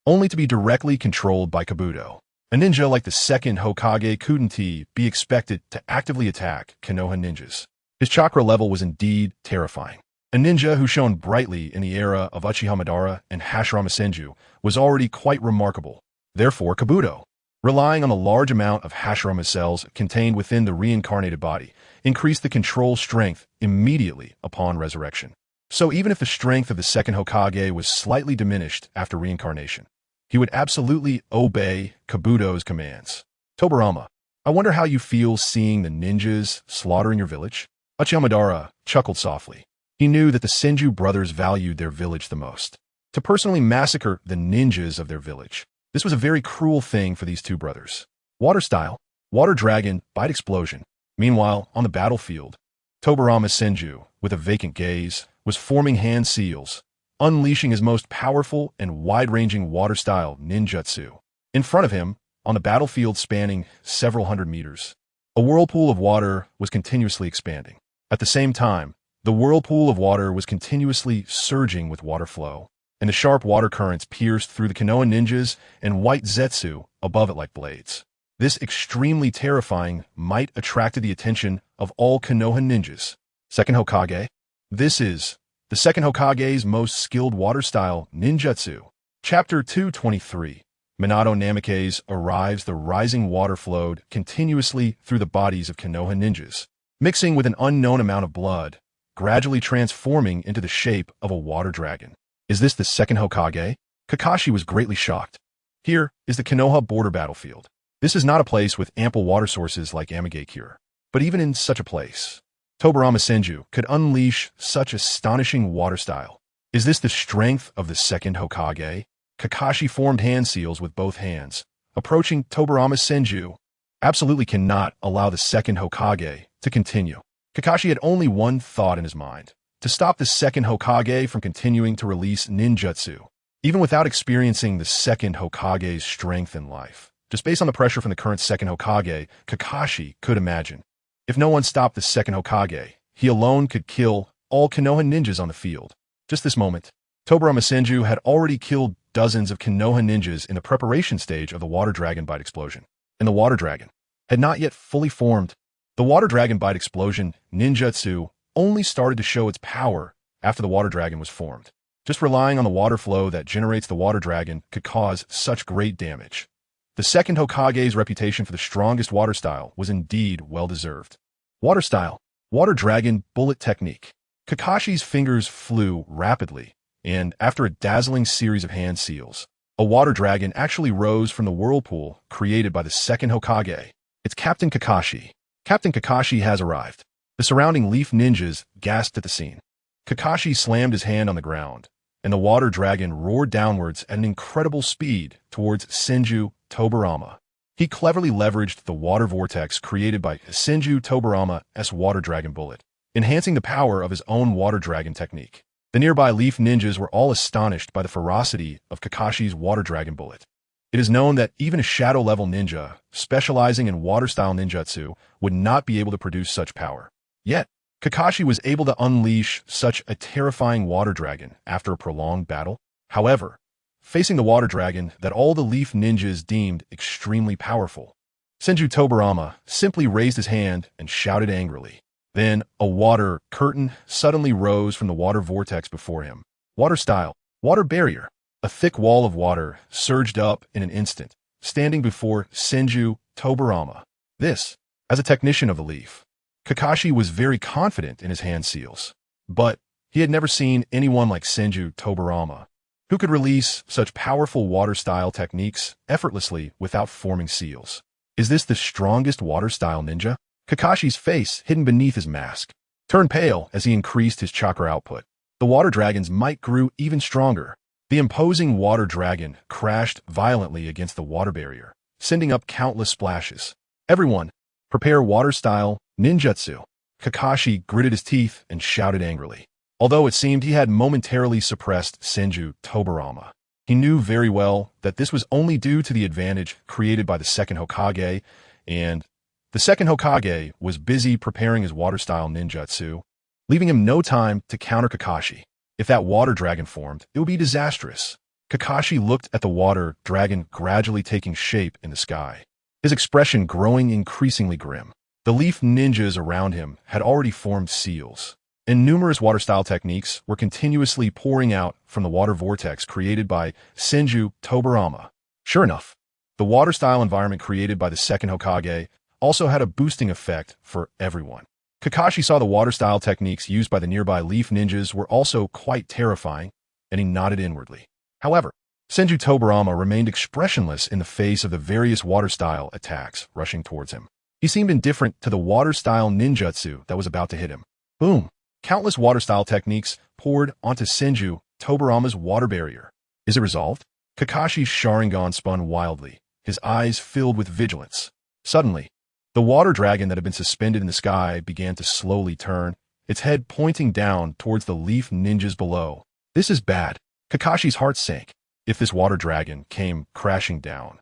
Only to be directly controlled by Kabuto. A ninja like the second Hokage couldn't be expected to actively attack Konoha ninjas. His chakra level was indeed terrifying. A ninja who shone brightly in the era of Uchiha Madara and Hashirama Senju was already quite remarkable. Therefore, Kabuto, relying on the large amount of Hashirama cells contained within the reincarnated body, increased the control strength immediately upon resurrection. So even if the strength of the second Hokage was slightly diminished after reincarnation, he would absolutely obey Kabuto's commands. Tobirama, I wonder how you feel seeing the ninjas slaughtering your village? Uchiha Madara chuckled softly. He knew that the Senju brothers valued their village the most. To personally massacre the ninjas of their village, this was a very cruel thing for these two brothers. Water style, water dragon, bite explosion. Meanwhile, on the battlefield, Tobirama Senju, with a vacant gaze, was forming hand seals, unleashing his most powerful and wide-ranging water-style ninjutsu. In front of him, on the battlefield spanning several hundred meters, a whirlpool of water was continuously expanding. At the same time, the whirlpool of water was continuously surging with water flow, and the sharp water currents pierced through the Konoha ninjas and white zetsu above it like blades. This extremely terrifying might attracted the attention of all Konoha ninjas. Second Hokage. This is the second Hokage's most skilled water-style ninjutsu. Chapter 223. Minato Namikaze arrives. The rising water flowed continuously through the bodies of Konoha ninjas, mixing with an unknown amount of blood, gradually transforming into the shape of a water dragon. Is this the second Hokage? Kakashi was greatly shocked. Here is the Konoha border battlefield. This is not a place with ample water sources like Amigakure, but even in such a place, Tobirama Senju could unleash such astonishing water style. Is this the strength of the second Hokage? Kakashi formed hand seals with both hands, approaching Tobirama Senju. Absolutely cannot allow the second Hokage to continue. Kakashi had only one thought in his mind: to stop the second Hokage from continuing to release ninjutsu, even without experiencing the second Hokage's strength in life. Just based on the pressure from the current second Hokage, Kakashi could imagine. If no one stopped the second Hokage, he alone could kill all Konoha ninjas on the field. Just this moment, Tobirama Senju had already killed dozens of Konoha ninjas in the preparation stage of the Water Dragon Bite explosion, and the Water Dragon had not yet fully formed. The Water Dragon Bite explosion ninjutsu only started to show its power after the Water Dragon was formed. Just relying on the water flow that generates the Water Dragon could cause such great damage. The second Hokage's reputation for the strongest water style was indeed well-deserved. Water style, Water Dragon Bullet Technique. Kakashi's fingers flew rapidly, and after a dazzling series of hand seals, a water dragon actually rose from the whirlpool created by the second Hokage. It's Captain Kakashi. Captain Kakashi has arrived. The surrounding leaf ninjas gasped at the scene. Kakashi slammed his hand on the ground, and the water dragon roared downwards at an incredible speed towards Senju Tobirama. He cleverly leveraged the water vortex created by Senju Tobirama's water dragon bullet, enhancing the power of his own water dragon technique. The nearby leaf ninjas were all astonished by the ferocity of Kakashi's water dragon bullet. It is known that even a shadow-level ninja, specializing in water-style ninjutsu, would not be able to produce such power. Yet, Kakashi was able to unleash such a terrifying water dragon after a prolonged battle. However, facing the water dragon that all the leaf ninjas deemed extremely powerful, Senju Tobirama simply raised his hand and shouted angrily. Then, a water curtain suddenly rose from the water vortex before him. Water style, water barrier. A thick wall of water surged up in an instant, standing before Senju Tobirama. This, as a technician of the leaf, Kakashi was very confident in his hand seals, but he had never seen anyone like Senju Tobirama, who could release such powerful water-style techniques effortlessly without forming seals. Is this the strongest water-style ninja? Kakashi's face, hidden beneath his mask, turned pale as he increased his chakra output. The water dragon's might grew even stronger. The imposing water dragon crashed violently against the water barrier, sending up countless splashes. Everyone, prepare water-style ninjutsu. Kakashi gritted his teeth and shouted angrily. Although it seemed he had momentarily suppressed Senju Tobarama, he knew very well that this was only due to the advantage created by the second Hokage, and the second Hokage was busy preparing his water-style ninjutsu, leaving him no time to counter Kakashi. If that water dragon formed, it would be disastrous. Kakashi looked at the water dragon gradually taking shape in the sky, his expression growing increasingly grim. The leaf ninjas around him had already formed seals, and numerous water-style techniques were continuously pouring out from the water vortex created by Senju Tobarama. Sure enough, the water-style environment created by the second Hokage also had a boosting effect for everyone. Kakashi saw the water-style techniques used by the nearby leaf ninjas were also quite terrifying, and he nodded inwardly. However, Senju Tobarama remained expressionless in the face of the various water-style attacks rushing towards him. He seemed indifferent to the water-style ninjutsu that was about to hit him. Boom! Countless water-style techniques poured onto Senju Tobarama's water barrier. Is it resolved? Kakashi's Sharingan spun wildly, his eyes filled with vigilance. Suddenly, the water dragon that had been suspended in the sky began to slowly turn, its head pointing down towards the leaf ninjas below. This is bad. Kakashi's heart sank. If this water dragon came crashing down,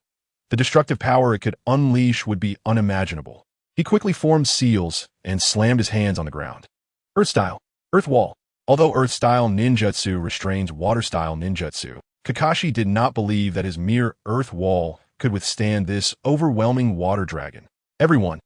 the destructive power it could unleash would be unimaginable. He quickly formed seals and slammed his hands on the ground. Earth-style, Earth Wall. Although Earth-style ninjutsu restrains water-style ninjutsu, Kakashi did not believe that his mere Earth Wall could withstand this overwhelming water dragon. Everyone,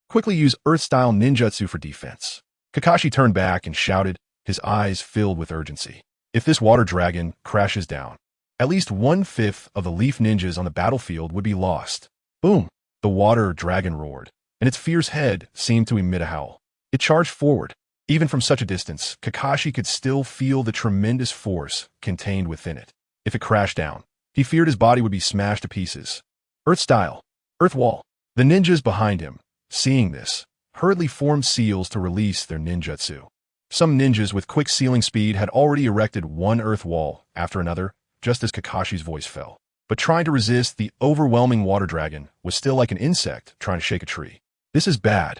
quickly use Earth-style ninjutsu for defense. Kakashi turned back and shouted, his eyes filled with urgency. If this water dragon crashes down, at least 1/5 of the leaf ninjas on the battlefield would be lost. Boom! The water dragon roared, and its fierce head seemed to emit a howl. It charged forward. Even from such a distance, Kakashi could still feel the tremendous force contained within it. If it crashed down, he feared his body would be smashed to pieces. Earth-style, Earth Wall. The ninjas behind him, seeing this, hurriedly formed seals to release their ninjutsu. Some ninjas with quick sealing speed had already erected one Earth Wall after another, just as Kakashi's voice fell. But trying to resist the overwhelming water dragon was still like an insect trying to shake a tree. This is bad.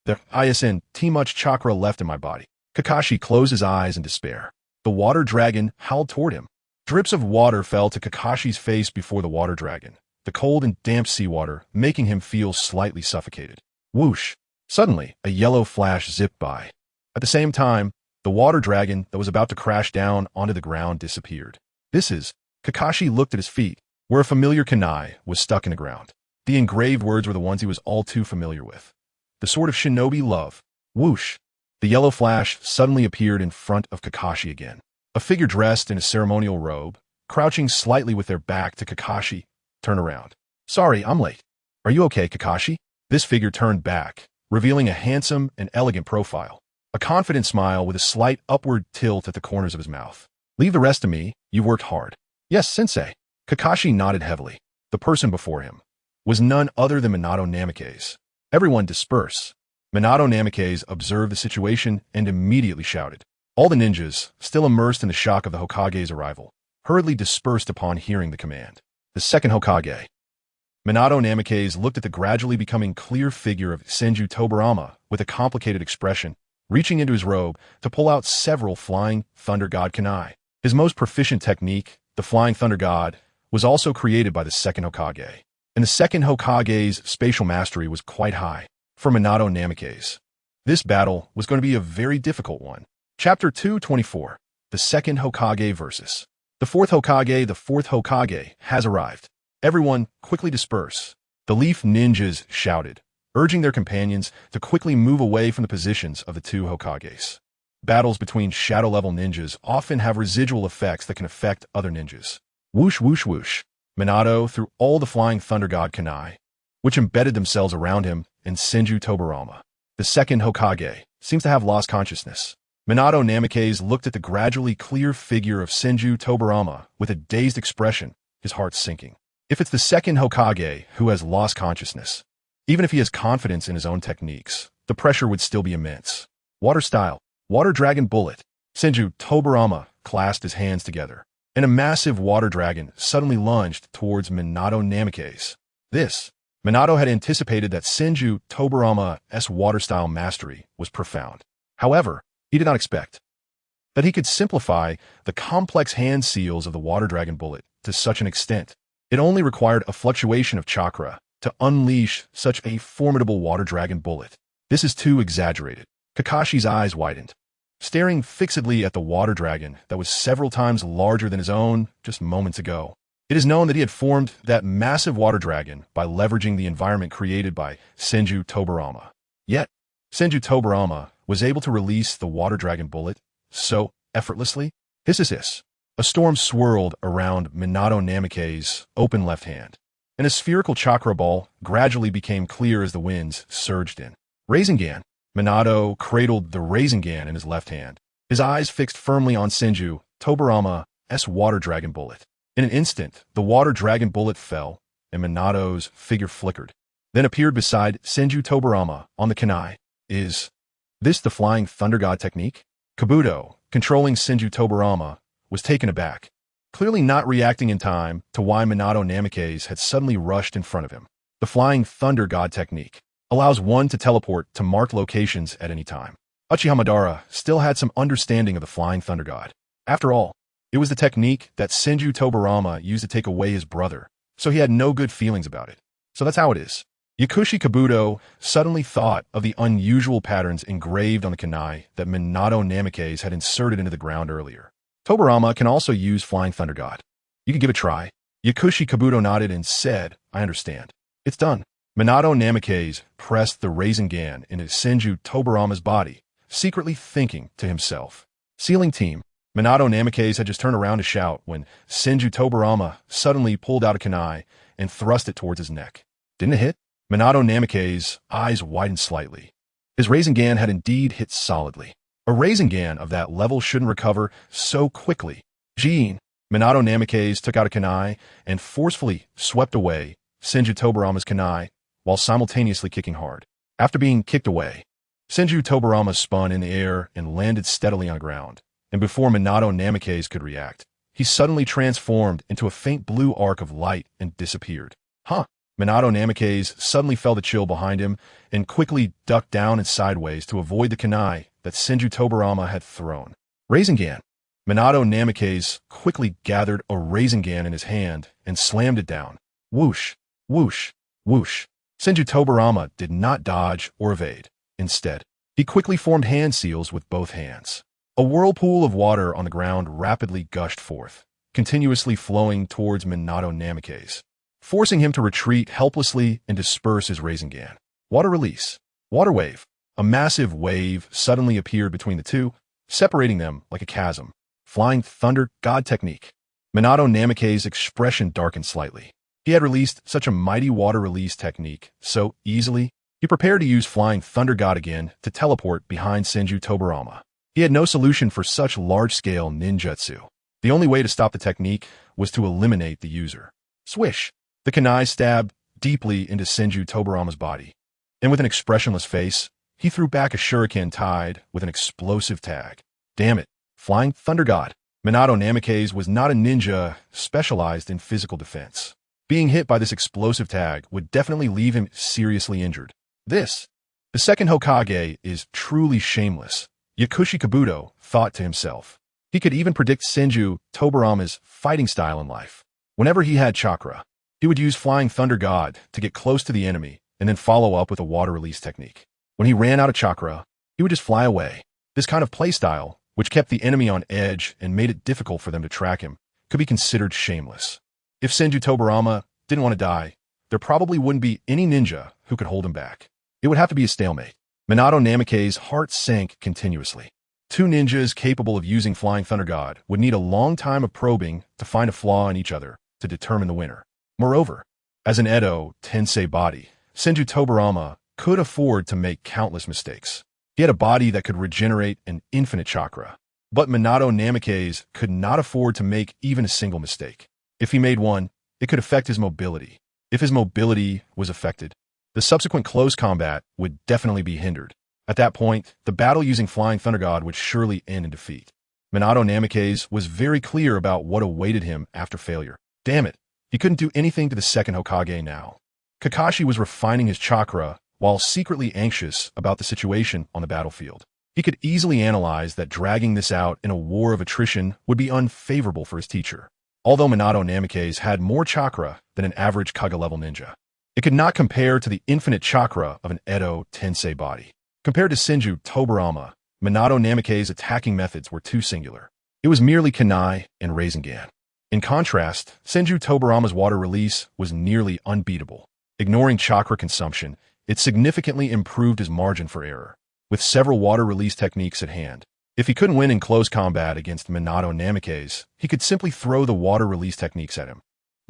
There isn't too much chakra left in my body. Kakashi closed his eyes in despair. The water dragon howled toward him. Drips of water fell to Kakashi's face before the water dragon, the cold and damp seawater making him feel slightly suffocated. Whoosh! Suddenly, a yellow flash zipped by. At the same time, the water dragon that was about to crash down onto the ground disappeared. Kakashi looked at his feet, where a familiar kunai was stuck in the ground. The engraved words were the ones he was all too familiar with. The sword of shinobi love. Whoosh! The yellow flash suddenly appeared in front of Kakashi again. A figure dressed in a ceremonial robe, crouching slightly with their back to Kakashi, turned around. Sorry, I'm late. Are you okay, Kakashi? This figure turned back, revealing a handsome and elegant profile. A confident smile with a slight upward tilt at the corners of his mouth. Leave the rest to me, you've worked hard. Yes, sensei. Kakashi nodded heavily. The person before him was none other than Minato Namikaze. Everyone disperse. Minato Namikaze observed the situation and immediately shouted. All the ninjas, still immersed in the shock of the Hokage's arrival, hurriedly dispersed upon hearing the command. The second Hokage. Minato Namikaze looked at the gradually becoming clear figure of Senju Tobarama with a complicated expression, reaching into his robe to pull out several Flying Thunder God kunai. His most proficient technique, the Flying Thunder God, was also created by the second Hokage, and the second Hokage's spatial mastery was quite high for Minato Namikaze. This battle was going to be a very difficult one. Chapter 224, The Second Hokage versus the Fourth Hokage. The Fourth Hokage has arrived. Everyone, quickly disperse. The Leaf Ninjas shouted, urging their companions to quickly move away from the positions of the two Hokages. Battles between shadow-level ninjas often have residual effects that can affect other ninjas. Whoosh, whoosh, whoosh. Minato threw all the Flying Thunder God kunai, which embedded themselves around him and Senju Tobarama. The second Hokage seems to have lost consciousness. Minato Namikaze looked at the gradually clear figure of Senju Tobarama with a dazed expression, his heart sinking. If it's the second Hokage who has lost consciousness, even if he has confidence in his own techniques, the pressure would still be immense. Water style, Water Dragon Bullet. Senju Tobarama clasped his hands together, and a massive water dragon suddenly lunged towards Minato Namikaze. Minato had anticipated that Senju Tobarama's water-style mastery was profound. However, he did not expect that he could simplify the complex hand seals of the water dragon bullet to such an extent. It only required a fluctuation of chakra to unleash such a formidable water dragon bullet. This is too exaggerated. Kakashi's eyes widened, staring fixedly at the water dragon that was several times larger than his own just moments ago. It is known that he had formed that massive water dragon by leveraging the environment created by Senju Tobarama. Yet, Senju Tobarama was able to release the water dragon bullet so effortlessly. Hiss. A storm swirled around Minato Namikaze's open left hand, and a spherical chakra ball gradually became clear as the winds surged in. Rasengan. Minato cradled the Rasengan in his left hand, his eyes fixed firmly on Senju Tobarama's water dragon bullet. In an instant, the water dragon bullet fell, and Minato's figure flickered, then appeared beside Senju Tobarama on the kunai. Is this the Flying Thunder God technique? Kabuto, controlling Senju Tobarama, was taken aback, clearly not reacting in time to why Minato Namikaze had suddenly rushed in front of him. The Flying Thunder God technique allows one to teleport to marked locations at any time. Uchiha Madara still had some understanding of the Flying Thunder God. After all, it was the technique that Senju Tobarama used to take away his brother, so he had no good feelings about it. So that's how it is. Yakushi Kabuto suddenly thought of the unusual patterns engraved on the kunai that Minato Namikaze had inserted into the ground earlier. Tobarama can also use Flying Thunder God. You could give it a try. Yakushi Kabuto nodded and said, I understand. It's done. Minato Namikaze pressed the Rasengan into Senju Tobarama's body, secretly thinking to himself. Ceiling team. Minato Namikaze had just turned around to shout when Senju Tobarama suddenly pulled out a kunai and thrust it towards his neck. Didn't it hit? Minato Namikaze's eyes widened slightly. His Rasengan had indeed hit solidly. A Rasengan of that level shouldn't recover so quickly. Minato Namikaze took out a kunai and forcefully swept away Senju Tobarama's kunai while simultaneously kicking hard. After being kicked away, Senju Tobarama spun in the air and landed steadily on the ground. And before Minato Namikaze could react, he suddenly transformed into a faint blue arc of light and disappeared. Minato Namikaze suddenly felt a chill behind him and quickly ducked down and sideways to avoid the kunai that Senju Tobarama had thrown. Rasengan. Minato Namikaze quickly gathered a Rasengan in his hand and slammed it down. Whoosh, whoosh, whoosh. Senju Tobarama did not dodge or evade. Instead, he quickly formed hand seals with both hands. A whirlpool of water on the ground rapidly gushed forth, continuously flowing towards Minato Namikaze, forcing him to retreat helplessly and disperse his Rasengan. Water release. Water wave. A massive wave suddenly appeared between the two, separating them like a chasm. Flying Thunder God technique. Minato Namikaze's expression darkened slightly. He had released such a mighty water release technique so easily, he prepared to use Flying Thunder God again to teleport behind Senju Tobarama. He had no solution for such large-scale ninjutsu. The only way to stop the technique was to eliminate the user. Swish! The kunai stabbed deeply into Senju Tobarama's body, and with an expressionless face, he threw back a shuriken tied with an explosive tag. Damn it! Flying Thunder God. Minato Namikaze was not a ninja specialized in physical defense. Being hit by this explosive tag would definitely leave him seriously injured. The second Hokage is truly shameless, Yakushi Kabuto thought to himself. He could even predict Senju Tobarama's fighting style in life. Whenever he had chakra, he would use Flying Thunder God to get close to the enemy and then follow up with a water release technique. When he ran out of chakra, he would just fly away. This kind of playstyle, which kept the enemy on edge and made it difficult for them to track him, could be considered shameless. If Senju Tobarama didn't want to die, there probably wouldn't be any ninja who could hold him back. It would have to be a stalemate. Minato Namikaze's heart sank continuously. Two ninjas capable of using Flying Thunder God would need a long time of probing to find a flaw in each other to determine the winner. Moreover, as an Edo Tensei body, Senju Tobarama could afford to make countless mistakes. He had a body that could regenerate an infinite chakra. But Minato Namikaze could not afford to make even a single mistake. If he made one, it could affect his mobility. If his mobility was affected, the subsequent close combat would definitely be hindered. At that point, the battle using Flying Thunder God would surely end in defeat. Minato Namikaze was very clear about what awaited him after failure. Damn it, he couldn't do anything to the second Hokage now. Kakashi was refining his chakra while secretly anxious about the situation on the battlefield. He could easily analyze that dragging this out in a war of attrition would be unfavorable for his teacher. Although Minato Namikaze had more chakra than an average Kaga-level ninja, it could not compare to the infinite chakra of an Edo Tensei body. Compared to Senju Tobarama, Minato Namikaze's attacking methods were too singular. It was merely Kunai and Rasengan. In contrast, Senju Tobarama's water release was nearly unbeatable. Ignoring chakra consumption, it significantly improved his margin for error. With several water release techniques at hand, if he couldn't win in close combat against Minato Namikaze, he could simply throw the water release techniques at him.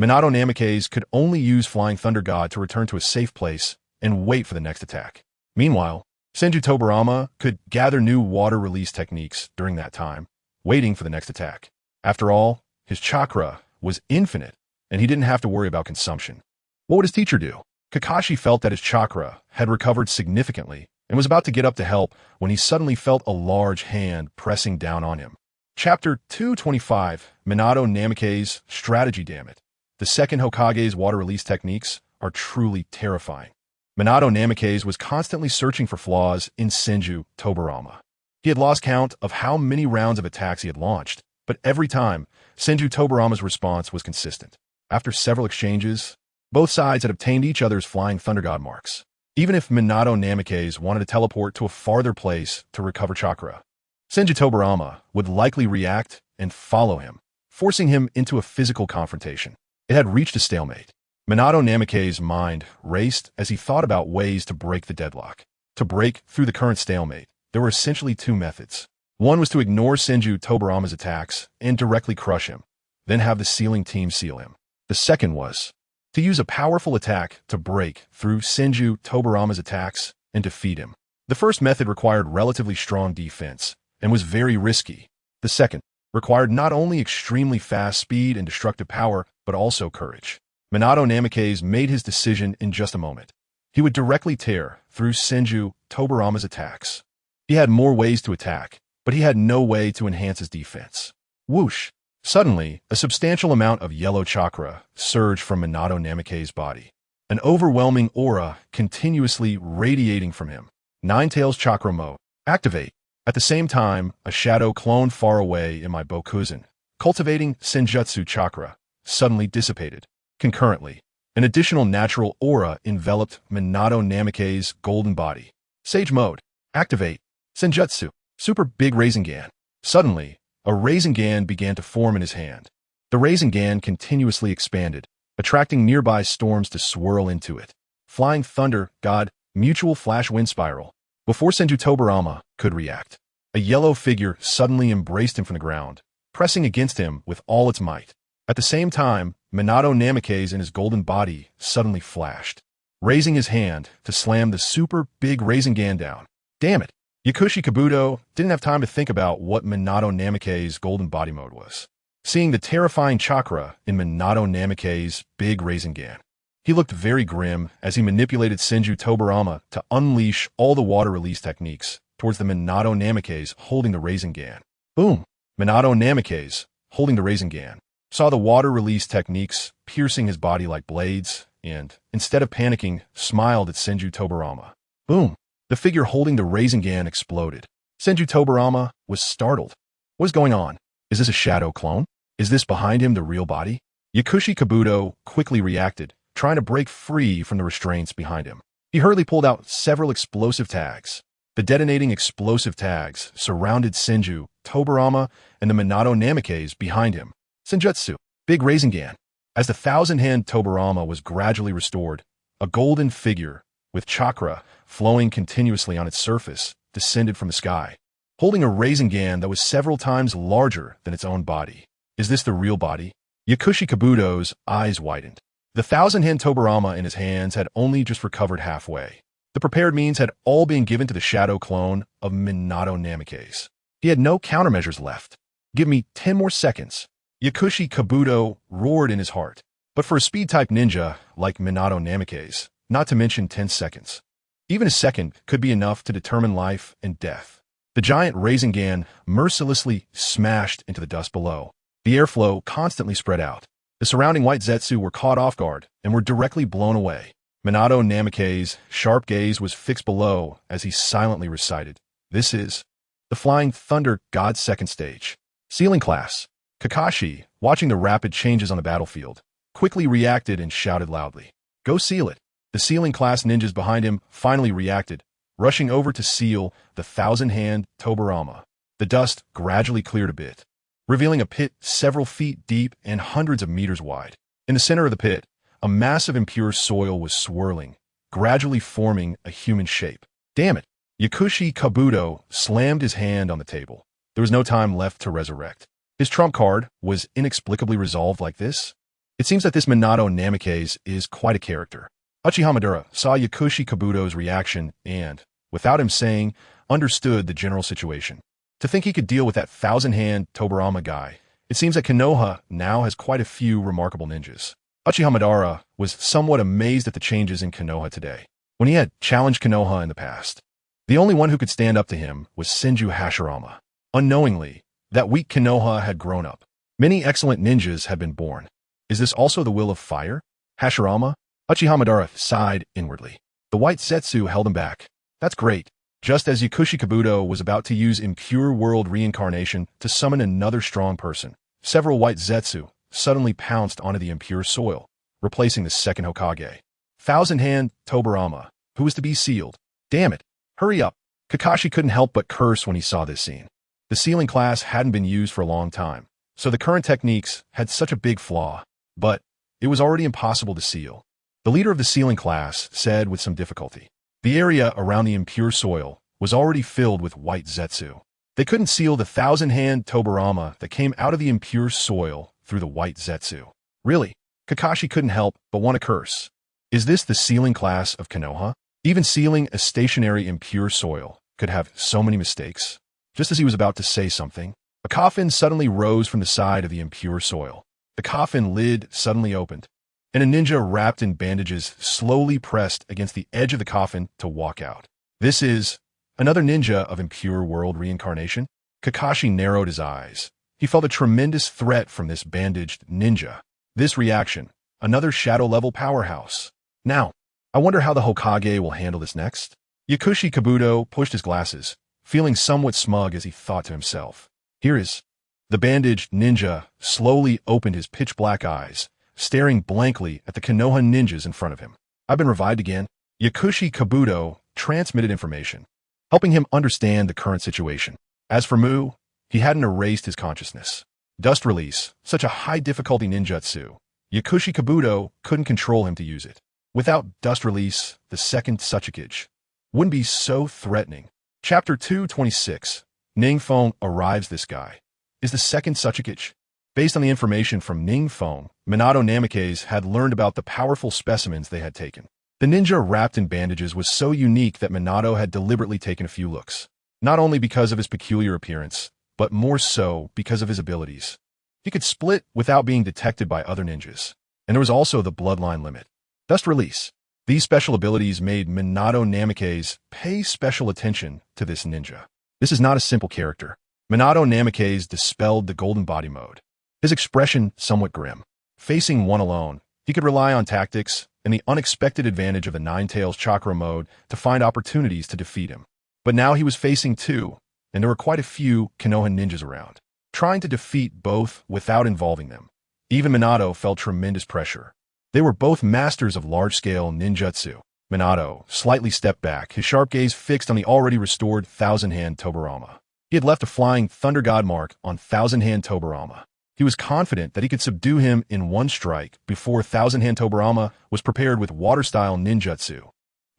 Minato Namikaze could only use Flying Thunder God to return to a safe place and wait for the next attack. Meanwhile, Senju Tobarama could gather new water release techniques during that time, waiting for the next attack. After all, his chakra was infinite, and he didn't have to worry about consumption. What would his teacher do? Kakashi felt that his chakra had recovered significantly and was about to get up to help when he suddenly felt a large hand pressing down on him. Chapter 225, Minato Namikaze Strategy. Damn it. The second Hokage's water release techniques are truly terrifying. Minato Namikaze was constantly searching for flaws in Senju Tobarama. He had lost count of how many rounds of attacks he had launched, but every time, Senju Tobarama's response was consistent. After several exchanges, both sides had obtained each other's Flying Thunder God marks. Even if Minato Namikaze wanted to teleport to a farther place to recover chakra, Senju Tobarama would likely react and follow him, forcing him into a physical confrontation. It had reached a stalemate. Minato Namikaze's mind raced as he thought about ways to break the deadlock. To break through the current stalemate, there were essentially two methods. One was to ignore Senju Tobarama's attacks and directly crush him, then have the sealing team seal him. The second was to use a powerful attack to break through Senju Tobarama's attacks and defeat him. The first method required relatively strong defense and was very risky. The second required not only extremely fast speed and destructive power, but also courage. Minato Namikaze made his decision in just a moment. He would directly tear through Senju Tobarama's attacks. He had more ways to attack, but he had no way to enhance his defense. Whoosh! Suddenly, a substantial amount of yellow chakra surged from Minato Namikaze's body, an overwhelming aura continuously radiating from him. Ninetales Chakra Mode. Activate. At the same time, a shadow clone far away in my Bokuzen, cultivating Senjutsu chakra, suddenly dissipated. Concurrently, an additional natural aura enveloped Minato Namikaze's golden body. Sage Mode. Activate. Senjutsu. Super Big Rasengan. Suddenly, a Rasengan began to form in his hand. The Rasengan continuously expanded, attracting nearby storms to swirl into it. Flying Thunder God, Mutual Flash Wind Spiral. Before Senju Tobarama could react, a yellow figure suddenly embraced him from the ground, pressing against him with all its might. At the same time, Minato Namikaze and his golden body suddenly flashed, raising his hand to slam the Super Big Rasengan down. Damn it! Yakushi Kabuto didn't have time to think about what Minato Namikaze's golden body mode was. Seeing the terrifying chakra in Minato Namikaze's big Rasengan, he looked very grim as he manipulated Senju Tobarama to unleash all the water release techniques towards the Minato Namikaze holding the Rasengan. Boom! Minato Namikaze, holding the Rasengan, saw the water release techniques piercing his body like blades and, instead of panicking, smiled at Senju Tobarama. Boom! The figure holding the Rasengan exploded. Senju Tobarama was startled. What is going on? Is this a shadow clone? Is this behind him the real body? Yakushi Kabuto quickly reacted, trying to break free from the restraints behind him. He hurriedly pulled out several explosive tags. The detonating explosive tags surrounded Senju Tobarama and the Minato Namikaze behind him. Senjutsu, Big Rasengan. As the thousand-hand Tobarama was gradually restored, a golden figure with chakra flowing continuously on its surface descended from the sky, holding a Rasengan that was several times larger than its own body. Is this the real body? Yakushi Kabuto's eyes widened. The thousand-hand Tobarama in his hands had only just recovered halfway. The prepared means had all been given to the shadow clone of Minato Namikaze. He had no countermeasures left. Give me 10 more seconds. Yakushi Kabuto roared in his heart. But for a speed-type ninja like Minato Namikaze, not to mention 10 seconds. Even a second could be enough to determine life and death. The giant Rasengan mercilessly smashed into the dust below. The airflow constantly spread out. The surrounding white Zetsu were caught off guard and were directly blown away. Minato Namake's sharp gaze was fixed below as he silently recited, "This is the Flying Thunder God's second stage." Ceiling class. Kakashi, watching the rapid changes on the battlefield, quickly reacted and shouted loudly, "Go seal it." The ceiling class ninjas behind him finally reacted, rushing over to seal the thousand-hand Tobarama. The dust gradually cleared a bit, revealing a pit several feet deep and hundreds of meters wide. In the center of the pit, a mass of impure soil was swirling, gradually forming a human shape. Damn it! Yakushi Kabuto slammed his hand on the table. There was no time left to resurrect. His trump card was inexplicably resolved like this. It seems that this Minato Namake's is quite a character. Uchiha Madara saw Yakushi Kabuto's reaction and, without him saying, understood the general situation. To think he could deal with that thousand-hand Tobarama guy, it seems that Konoha now has quite a few remarkable ninjas. Uchiha Madara was somewhat amazed at the changes in Konoha today, when he had challenged Konoha in the past. The only one who could stand up to him was Senju Hashirama. Unknowingly, that weak Konoha had grown up. Many excellent ninjas had been born. Is this also the will of fire? Hashirama? Uchiha Madara sighed inwardly. The white Zetsu held him back. That's great. Just as Yakushi Kabuto was about to use Impure World Reincarnation to summon another strong person, several white Zetsu suddenly pounced onto the impure soil, replacing the second Hokage. Thousand-hand Tobarama, who was to be sealed. Damn it. Hurry up. Kakashi couldn't help but curse when he saw this scene. The sealing class hadn't been used for a long time, so the current techniques had such a big flaw, but it was already impossible to seal. The leader of the sealing class said with some difficulty. The area around the impure soil was already filled with white Zetsu. They couldn't seal the thousand-hand Tobarama that came out of the impure soil through the white Zetsu. Really, Kakashi couldn't help but want to curse. Is this the sealing class of Konoha? Even sealing a stationary impure soil could have so many mistakes. Just as he was about to say something, a coffin suddenly rose from the side of the impure soil. The coffin lid suddenly opened, and a ninja wrapped in bandages slowly pressed against the edge of the coffin to walk out. This is another ninja of Impure World Reincarnation? Kakashi narrowed his eyes. He felt a tremendous threat from this bandaged ninja. This reaction, another shadow-level powerhouse. Now, I wonder how the Hokage will handle this next? Yakushi Kabuto pushed his glasses, feeling somewhat smug as he thought to himself. Here is. The bandaged ninja slowly opened his pitch-black eyes, staring blankly at the Konoha ninjas in front of him. I've been revived again. Yakushi Kabuto transmitted information, helping him understand the current situation. As for Mu, he hadn't erased his consciousness. Dust release, such a high-difficulty ninjutsu. Yakushi Kabuto couldn't control him to use it. Without dust release, the second Tsuchikage wouldn't be so threatening. Chapter 226. NingFeng arrives. This guy is the second Tsuchikage. Based on the information from NingFeng, Minato Namake's had learned about the powerful specimens they had taken. The ninja wrapped in bandages was so unique that Minato had deliberately taken a few looks, not only because of his peculiar appearance, but more so because of his abilities. He could split without being detected by other ninjas, and there was also the bloodline limit. Dust release. These special abilities made Minato Namake's pay special attention to this ninja. This is not a simple character. Minato Namake's dispelled the golden body mode. His expression somewhat grim. Facing one alone, he could rely on tactics and the unexpected advantage of the Nine Tails chakra mode to find opportunities to defeat him. But now he was facing two, and there were quite a few Konoha ninjas around, trying to defeat both without involving them. Even Minato felt tremendous pressure. They were both masters of large-scale ninjutsu. Minato slightly stepped back, his sharp gaze fixed on the already restored thousand-hand Tobarama. He had left a flying thunder god mark on thousand-hand Tobarama. He was confident that he could subdue him in one strike before thousand-hand Tobarama was prepared with water-style ninjutsu.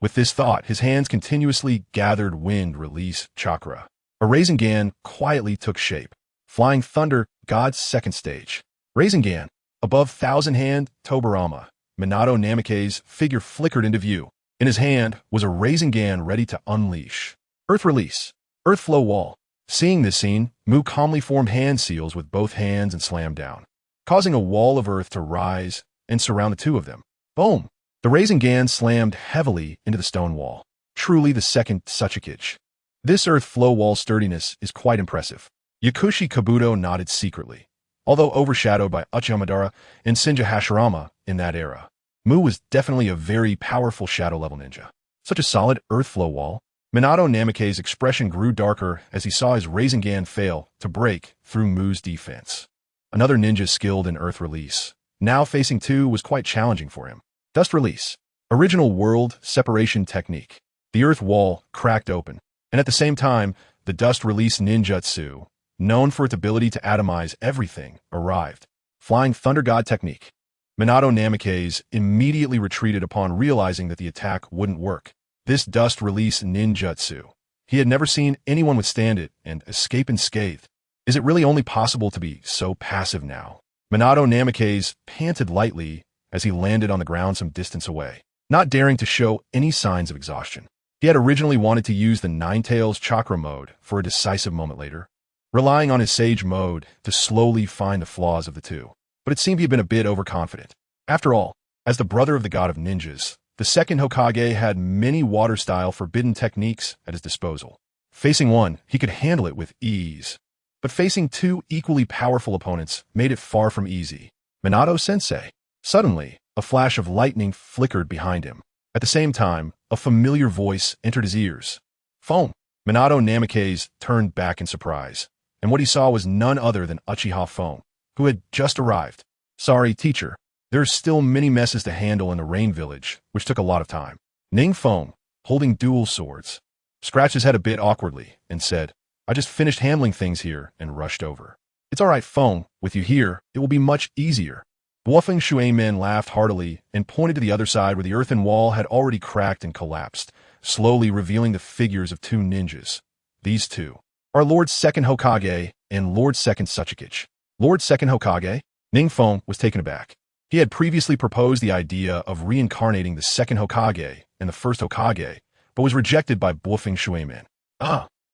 With this thought, his hands continuously gathered wind release chakra. A Rasengan quietly took shape. Flying Thunder God's second stage. Rasengan. Above thousand-hand Tobarama, Minato Namake's figure flickered into view. In his hand was a Rasengan ready to unleash. Earth release. Earth flow wall. Seeing this scene, Mu calmly formed hand seals with both hands and slammed down, causing a wall of earth to rise and surround the two of them. Boom! The Rasengan slammed heavily into the stone wall. Truly the second Tsuchikage. This earth flow wall sturdiness is quite impressive. Yakushi Kabuto nodded secretly. Although overshadowed by Uchiha Madara and Senju Hashirama in that era, Mu was definitely a very powerful shadow-level ninja. Such a solid earth flow wall. Minato Namake's expression grew darker as he saw his Rasengan fail to break through Mu's defense. Another ninja skilled in earth release. Now facing two was quite challenging for him. Dust release. Original world separation technique. The earth wall cracked open, and at the same time, the dust release ninjutsu, known for its ability to atomize everything, arrived. Flying Thunder God technique. Minato Namake's immediately retreated upon realizing that the attack wouldn't work. This dust release ninjutsu. He had never seen anyone withstand it and escape unscathed. Is it really only possible to be so passive now? Minato Namake's panted lightly as he landed on the ground some distance away, not daring to show any signs of exhaustion. He had originally wanted to use the Ninetales chakra mode for a decisive moment later, relying on his sage mode to slowly find the flaws of the two. But it seemed he had been a bit overconfident. After all, as the brother of the god of ninjas, the second Hokage had many water-style forbidden techniques at his disposal. Facing one, he could handle it with ease. But facing two equally powerful opponents made it far from easy. Minato-sensei. Suddenly, a flash of lightning flickered behind him. At the same time, a familiar voice entered his ears. Foam. Minato Namake's turned back in surprise, and what he saw was none other than Uchiha Foam, who had just arrived. Sorry, teacher. There are still many messes to handle in the Rain Village, which took a lot of time. NingFeng, holding dual swords, scratched his head a bit awkwardly and said, I just finished handling things here and rushed over. It's all right, Feng. With you here, it will be much easier. Bluffing Shuemin laughed heartily and pointed to the other side where the earthen wall had already cracked and collapsed, slowly revealing the figures of two ninjas. These two are Lord Second Hokage and Lord Second Sasuke. Lord Second Hokage? NingFeng was taken aback. He had previously proposed the idea of reincarnating the second Hokage and the first Hokage, but was rejected by Bluffing Shuemin.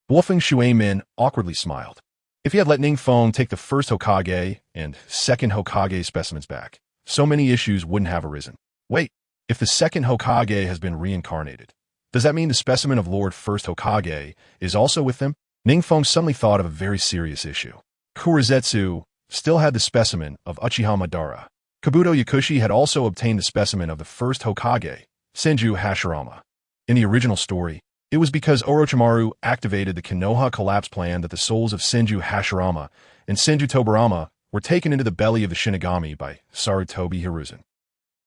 Bluffing Shuemin awkwardly smiled. If he had let NingFeng take the first Hokage and second Hokage specimens back, so many issues wouldn't have arisen. Wait, if the second Hokage has been reincarnated, does that mean the specimen of Lord First Hokage is also with them? NingFeng suddenly thought of a very serious issue. Kurizetsu still had the specimen of Uchiha Madara. Kabuto Yakushi had also obtained the specimen of the first Hokage, Senju Hashirama. In the original story, it was because Orochimaru activated the Konoha collapse plan that the souls of Senju Hashirama and Senju Tobirama were taken into the belly of the Shinigami by Sarutobi Hiruzen.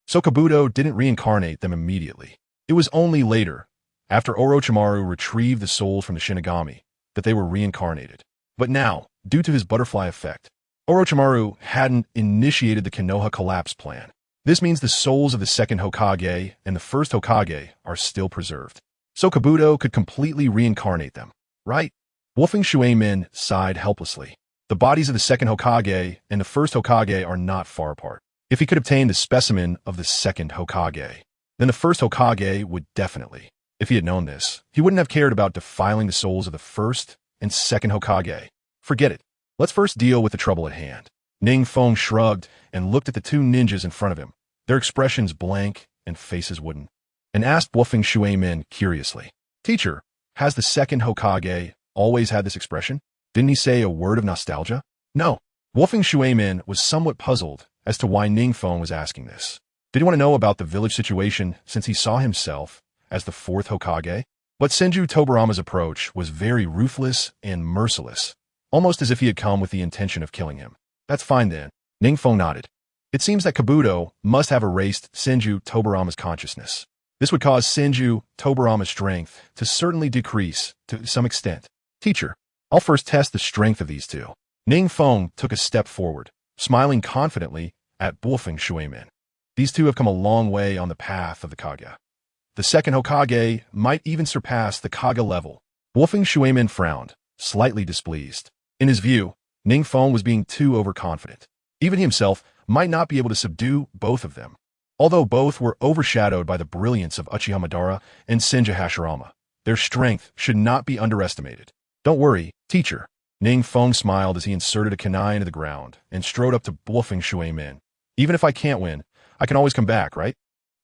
So Kabuto didn't reincarnate them immediately. It was only later, after Orochimaru retrieved the souls from the Shinigami, that they were reincarnated. But now, due to his butterfly effect, Orochimaru hadn't initiated the Konoha collapse plan. This means the souls of the second Hokage and the first Hokage are still preserved. So Kabuto could completely reincarnate them, right? Wolfing Shuemin sighed helplessly. The bodies of the second Hokage and the first Hokage are not far apart. If he could obtain the specimen of the second Hokage, then the first Hokage would definitely. If he had known this, he wouldn't have cared about defiling the souls of the first and second Hokage. Forget it. Let's first deal with the trouble at hand. NingFeng shrugged and looked at the two ninjas in front of him, their expressions blank and faces wooden, and asked Bluffing Shuemin curiously, Teacher, has the second Hokage always had this expression? Didn't he say a word of nostalgia? No. Bluffing Shuemin was somewhat puzzled as to why NingFeng was asking this. Did he want to know about the village situation since he saw himself as the fourth Hokage? But Senju Tobirama's approach was very ruthless and merciless, almost as if he had come with the intention of killing him. That's fine then. NingFeng nodded. It seems that Kabuto must have erased Senju Tobirama's consciousness. This would cause Senju Tobirama's strength to certainly decrease to some extent. Teacher, I'll first test the strength of these two. NingFeng took a step forward, smiling confidently at Bluffing Shuemin. These two have come a long way on the path of the Kage. The second Hokage might even surpass the Kage level. Bluffing Shuemin frowned, slightly displeased. In his view, NingFeng was being too overconfident. Even he himself might not be able to subdue both of them. Although both were overshadowed by the brilliance of Uchiha Madara and Senju Hashirama, their strength should not be underestimated. Don't worry, teacher. NingFeng smiled as he inserted a kunai into the ground and strode up to Bluffing Shuemin. Even if I can't win, I can always come back, right?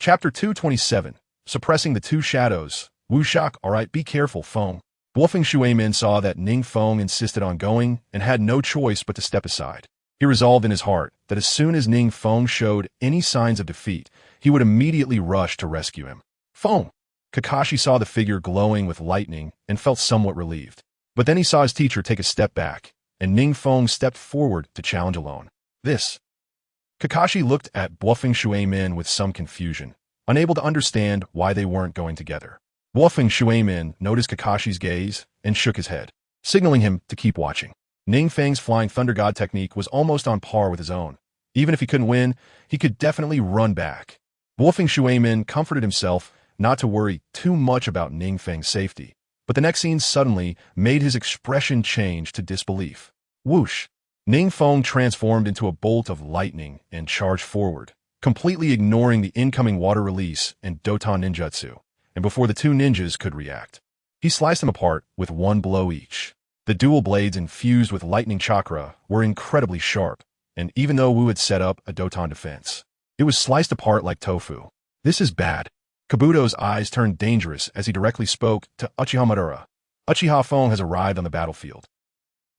Chapter 227, Suppressing the Two Shadows. Wushak, alright, be careful, Feng. Bluffing Shuaimin saw that NingFeng insisted on going and had no choice but to step aside. He resolved in his heart that as soon as NingFeng showed any signs of defeat, he would immediately rush to rescue him. Feng! Kakashi saw the figure glowing with lightning and felt somewhat relieved. But then he saw his teacher take a step back, and NingFeng stepped forward to challenge alone. This. Kakashi looked at Bluffing Shuaimin with some confusion, unable to understand why they weren't going together. Bluffing Shuaimin noticed Kakashi's gaze and shook his head, signaling him to keep watching. NingFeng's Flying Thunder God technique was almost on par with his own. Even if he couldn't win, he could definitely run back. Bluffing Shuaimin comforted himself not to worry too much about NingFeng's safety, but the next scene suddenly made his expression change to disbelief. Whoosh! NingFeng transformed into a bolt of lightning and charged forward, completely ignoring the incoming water release and Doton ninjutsu, and before the two ninjas could react, he sliced them apart with one blow each. The dual blades infused with lightning chakra were incredibly sharp, and even though Wu had set up a Doton defense, it was sliced apart like tofu. This is bad. Kabuto's eyes turned dangerous as he directly spoke to Uchiha Madara. Uchiha Feng has arrived on the battlefield.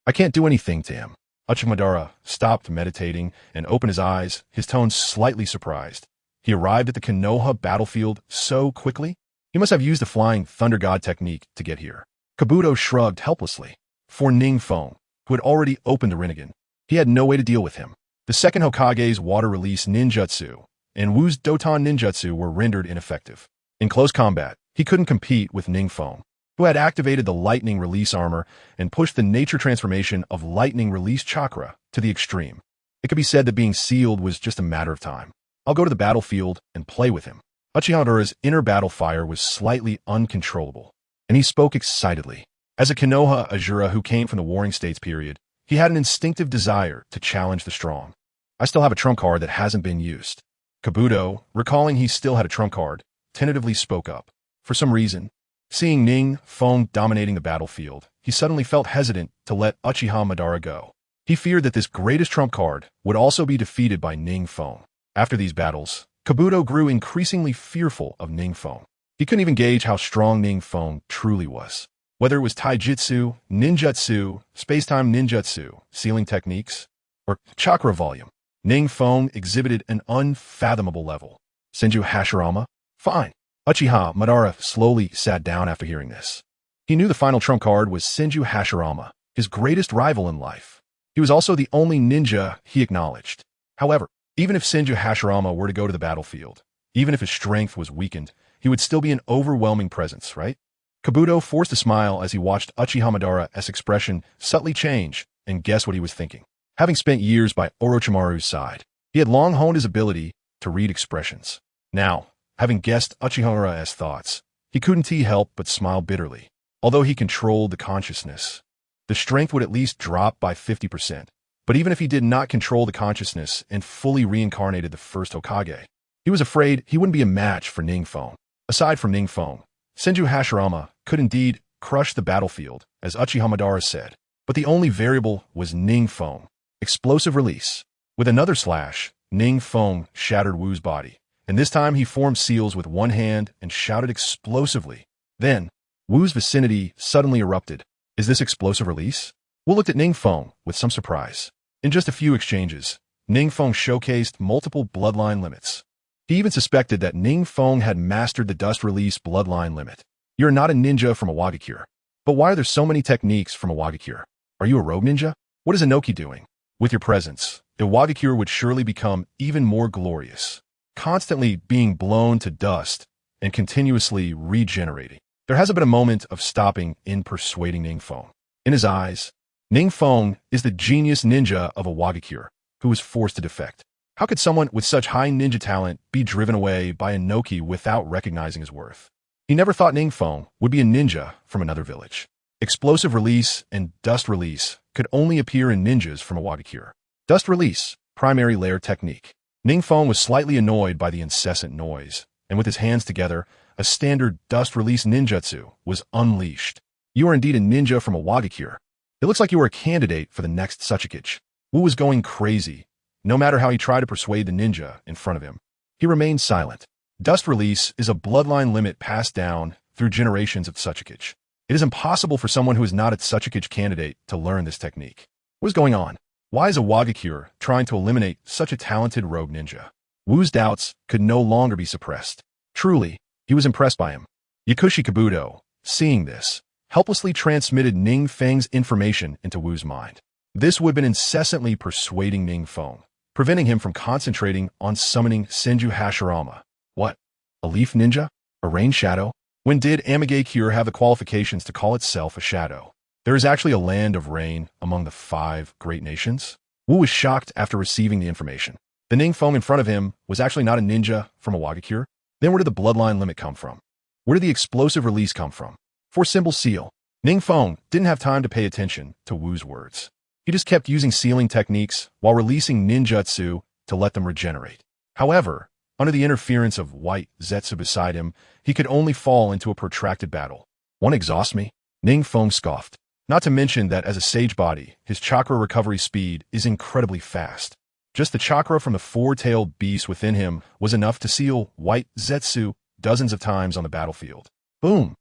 I can't do anything to him. Uchiha Madara stopped meditating and opened his eyes, his tone slightly surprised. He arrived at the Konoha battlefield so quickly? He must have used the Flying Thunder God technique to get here. Kabuto shrugged helplessly. For NingFeng, who had already opened the Rinnegan, he had no way to deal with him. The second Hokage's water release ninjutsu and Wu's Doton ninjutsu were rendered ineffective. In close combat, he couldn't compete with NingFeng, who had activated the lightning release armor and pushed the nature transformation of lightning release chakra to the extreme. It could be said that being sealed was just a matter of time. I'll go to the battlefield and play with him. Uchiha Madara's inner battle fire was slightly uncontrollable, and he spoke excitedly. As a Konoha Azura who came from the Warring States period, he had an instinctive desire to challenge the strong. I still have a trump card that hasn't been used. Kabuto, recalling he still had a trump card, tentatively spoke up. For some reason, seeing NingFeng dominating the battlefield, he suddenly felt hesitant to let Uchiha Madara go. He feared that this greatest trump card would also be defeated by NingFeng. After these battles, Kabuto grew increasingly fearful of NingFeng. He couldn't even gauge how strong NingFeng truly was. Whether it was taijutsu, ninjutsu, space-time ninjutsu, sealing techniques, or chakra volume, NingFeng exhibited an unfathomable level. Senju Hashirama? Fine. Uchiha Madara slowly sat down after hearing this. He knew the final trump card was Senju Hashirama, his greatest rival in life. He was also the only ninja he acknowledged. However, even if Senju Hashirama were to go to the battlefield, even if his strength was weakened, he would still be an overwhelming presence, right? Kabuto forced a smile as he watched Uchiha Madara's expression subtly change and guess what he was thinking. Having spent years by Orochimaru's side, he had long honed his ability to read expressions. Now, having guessed Uchiha Madara's thoughts, he couldn't help but smile bitterly. Although he controlled the consciousness, the strength would at least drop by 50%. But even if he did not control the consciousness and fully reincarnated the first Hokage, he was afraid he wouldn't be a match for NingFeng. Aside from NingFeng, Senju Hashirama could indeed crush the battlefield, as Uchiha Madara said, but the only variable was NingFeng. Explosive release. With another slash, NingFeng shattered Wu's body, and this time he formed seals with one hand and shouted explosively. Then, Wu's vicinity suddenly erupted. Is this explosive release? Wu looked at NingFeng with some surprise. In just a few exchanges, NingFeng showcased multiple bloodline limits. He even suspected that NingFeng had mastered the dust release bloodline limit. You're not a ninja from a Wagakure. But why are there so many techniques from a Wagakure? Are you a rogue ninja? What is Inoki doing? With your presence, the Wagakure would surely become even more glorious, constantly being blown to dust and continuously regenerating. There hasn't been a moment of stopping in persuading NingFeng. In his eyes, NingFeng is the genius ninja of a Wagakure who was forced to defect. How could someone with such high ninja talent be driven away by Inoki without recognizing his worth? He never thought NingFeng would be a ninja from another village. Explosive release and dust release could only appear in ninjas from a Wagakure. Dust release, primary layer technique. NingFeng was slightly annoyed by the incessant noise, and with his hands together, a standard dust release ninjutsu was unleashed. You are indeed a ninja from a Wagakure. It looks like you are a candidate for the next Sasuke. Wu was going crazy. No matter how he tried to persuade the ninja in front of him, he remained silent. Dust release is a bloodline limit passed down through generations of Sasuke. It is impossible for someone who is not a Tsuchikage candidate to learn this technique. What is going on? Why is a Wagakure trying to eliminate such a talented rogue ninja? Wu's doubts could no longer be suppressed. Truly, he was impressed by him. Yakushi Kabuto, seeing this, helplessly transmitted NingFeng's information into Wu's mind. This would have been incessantly persuading NingFeng, preventing him from concentrating on summoning Senju Hashirama. What? A leaf ninja? A rain shadow? When did Amigakure have the qualifications to call itself a shadow? There is actually a land of rain among the 5 great nations? Wu was shocked after receiving the information. The NingFeng in front of him was actually not a ninja from a Wagakure. Then where did the bloodline limit come from? Where did the explosive release come from? 4 symbol seal. NingFeng didn't have time to pay attention to Wu's words. He just kept using sealing techniques while releasing ninjutsu to let them regenerate. However, under the interference of white Zetsu beside him, he could only fall into a protracted battle. Won't exhaust me? NingFeng scoffed. Not to mention that as a sage body, his chakra recovery speed is incredibly fast. Just the chakra from the 4-tailed beast within him was enough to seal white Zetsu dozens of times on the battlefield. Boom!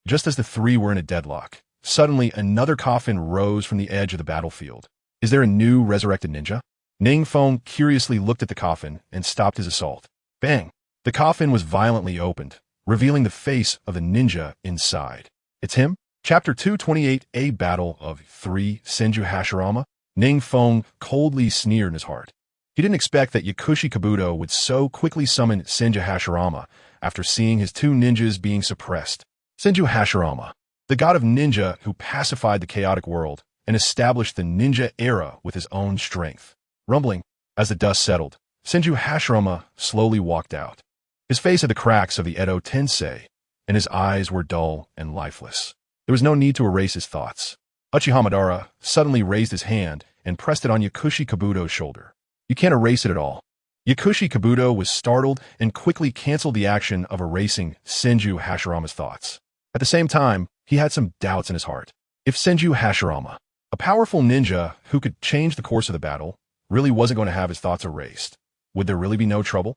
Just as the 3 were in a deadlock, suddenly another coffin rose from the edge of the battlefield. Is there a new resurrected ninja? NingFeng curiously looked at the coffin and stopped his assault. Bang! The coffin was violently opened, revealing the face of the ninja inside. It's him? Chapter 228, A Battle of 3 Senju Hashirama? NingFeng coldly sneered in his heart. He didn't expect that Yakushi Kabuto would so quickly summon Senju Hashirama after seeing his 2 ninjas being suppressed. Senju Hashirama, the god of ninja who pacified the chaotic world and established the ninja era with his own strength. Rumbling, as the dust settled, Senju Hashirama slowly walked out. His face had the cracks of the Edo Tensei, and his eyes were dull and lifeless. There was no need to erase his thoughts. Uchiha Madara suddenly raised his hand and pressed it on Yakushi Kabuto's shoulder. You can't erase it at all. Yakushi Kabuto was startled and quickly canceled the action of erasing Senju Hashirama's thoughts. At the same time, he had some doubts in his heart. If Senju Hashirama, a powerful ninja who could change the course of the battle, really wasn't going to have his thoughts erased, would there really be no trouble?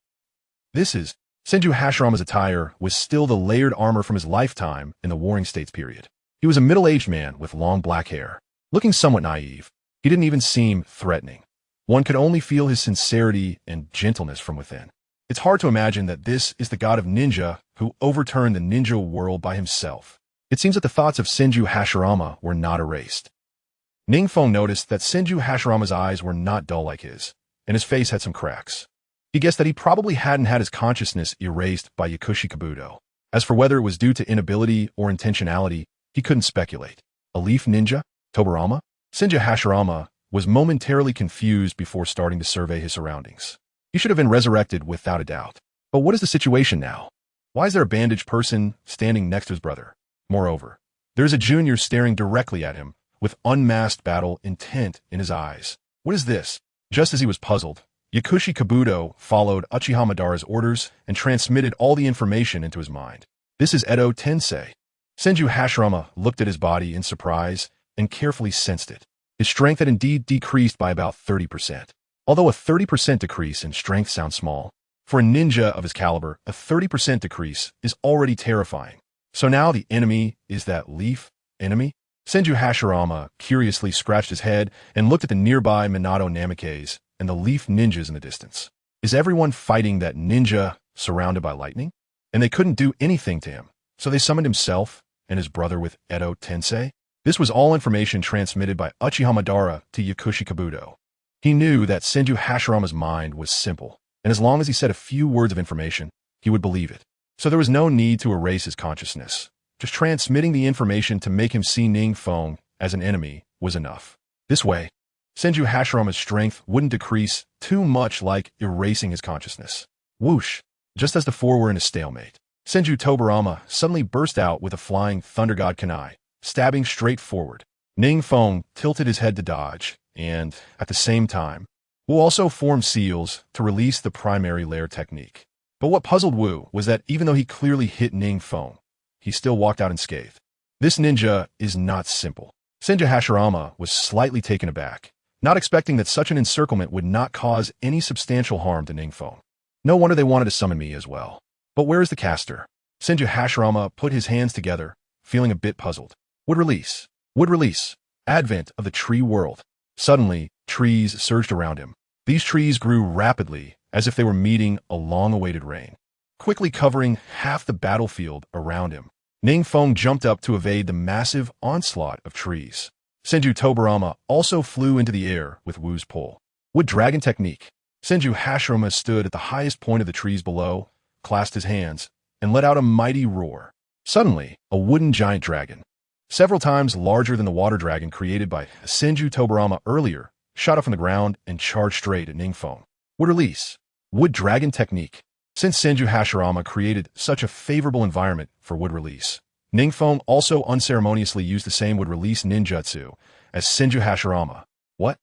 Senju Hashirama's attire was still the layered armor from his lifetime in the Warring States period. He was a middle-aged man with long black hair, looking somewhat naive. He didn't even seem threatening. One could only feel his sincerity and gentleness from within. It's hard to imagine that this is the god of ninja who overturned the ninja world by himself. It seems that the thoughts of Senju Hashirama were not erased. NingFeng noticed that Senju Hashirama's eyes were not dull like his, and his face had some cracks. He guessed that he probably hadn't had his consciousness erased by Yakushi Kabuto. As for whether it was due to inability or intentionality, he couldn't speculate. A leaf ninja? Tobarama? Senju Hashirama was momentarily confused before starting to survey his surroundings. He should have been resurrected without a doubt. But what is the situation now? Why is there a bandaged person standing next to his brother? Moreover, there is a junior staring directly at him, with unmasked battle intent in his eyes. What is this? Just as he was puzzled, Yakushi Kabuto followed Uchiha Madara's orders and transmitted all the information into his mind. This is Edo Tensei. Senju Hashirama looked at his body in surprise and carefully sensed it. His strength had indeed decreased by about 30%. Although a 30% decrease in strength sounds small, for a ninja of his caliber, a 30% decrease is already terrifying. So now the enemy is that leaf enemy? Senju Hashirama curiously scratched his head and looked at the nearby Minato Namikes and the leaf ninjas in the distance. Is everyone fighting that ninja surrounded by lightning? And they couldn't do anything to him, so they summoned himself and his brother with Edo Tensei? This was all information transmitted by Uchiha Madara to Yakushi Kabuto. He knew that Senju Hashirama's mind was simple, and as long as he said a few words of information, he would believe it. So there was no need to erase his consciousness. Just transmitting the information to make him see NingFeng as an enemy was enough. This way, Senju Hashirama's strength wouldn't decrease too much like erasing his consciousness. Whoosh! Just as the 4 were in a stalemate, Senju Tobarama suddenly burst out with a flying Thunder God Kunai, stabbing straight forward. NingFeng tilted his head to dodge, and, at the same time, Wu also formed seals to release the primary layer technique. But what puzzled Wu was that even though he clearly hit NingFeng, he still walked out unscathed. This ninja is not simple. Senju Hashirama was slightly taken aback, not expecting that such an encirclement would not cause any substantial harm to NingFeng. No wonder they wanted to summon me as well. But where is the caster? Senju Hashirama put his hands together, feeling a bit puzzled. Would release. Would release. Advent of the tree world. Suddenly, trees surged around him. These trees grew rapidly, as if they were meeting a long-awaited rain, quickly covering half the battlefield around him. NingFeng jumped up to evade the massive onslaught of trees. Senju Tobirama also flew into the air with Wu's pull. Wood dragon technique. Senju Hashirama stood at the highest point of the trees below, clasped his hands, and let out a mighty roar. Suddenly, a wooden giant dragon, several times larger than the water dragon created by Senju Tobirama earlier, shot up from the ground and charged straight at NingFeng. Would release. Wood dragon technique. Since Senju Hashirama created such a favorable environment for wood release, NingFeng also unceremoniously used the same wood release ninjutsu as Senju Hashirama. What?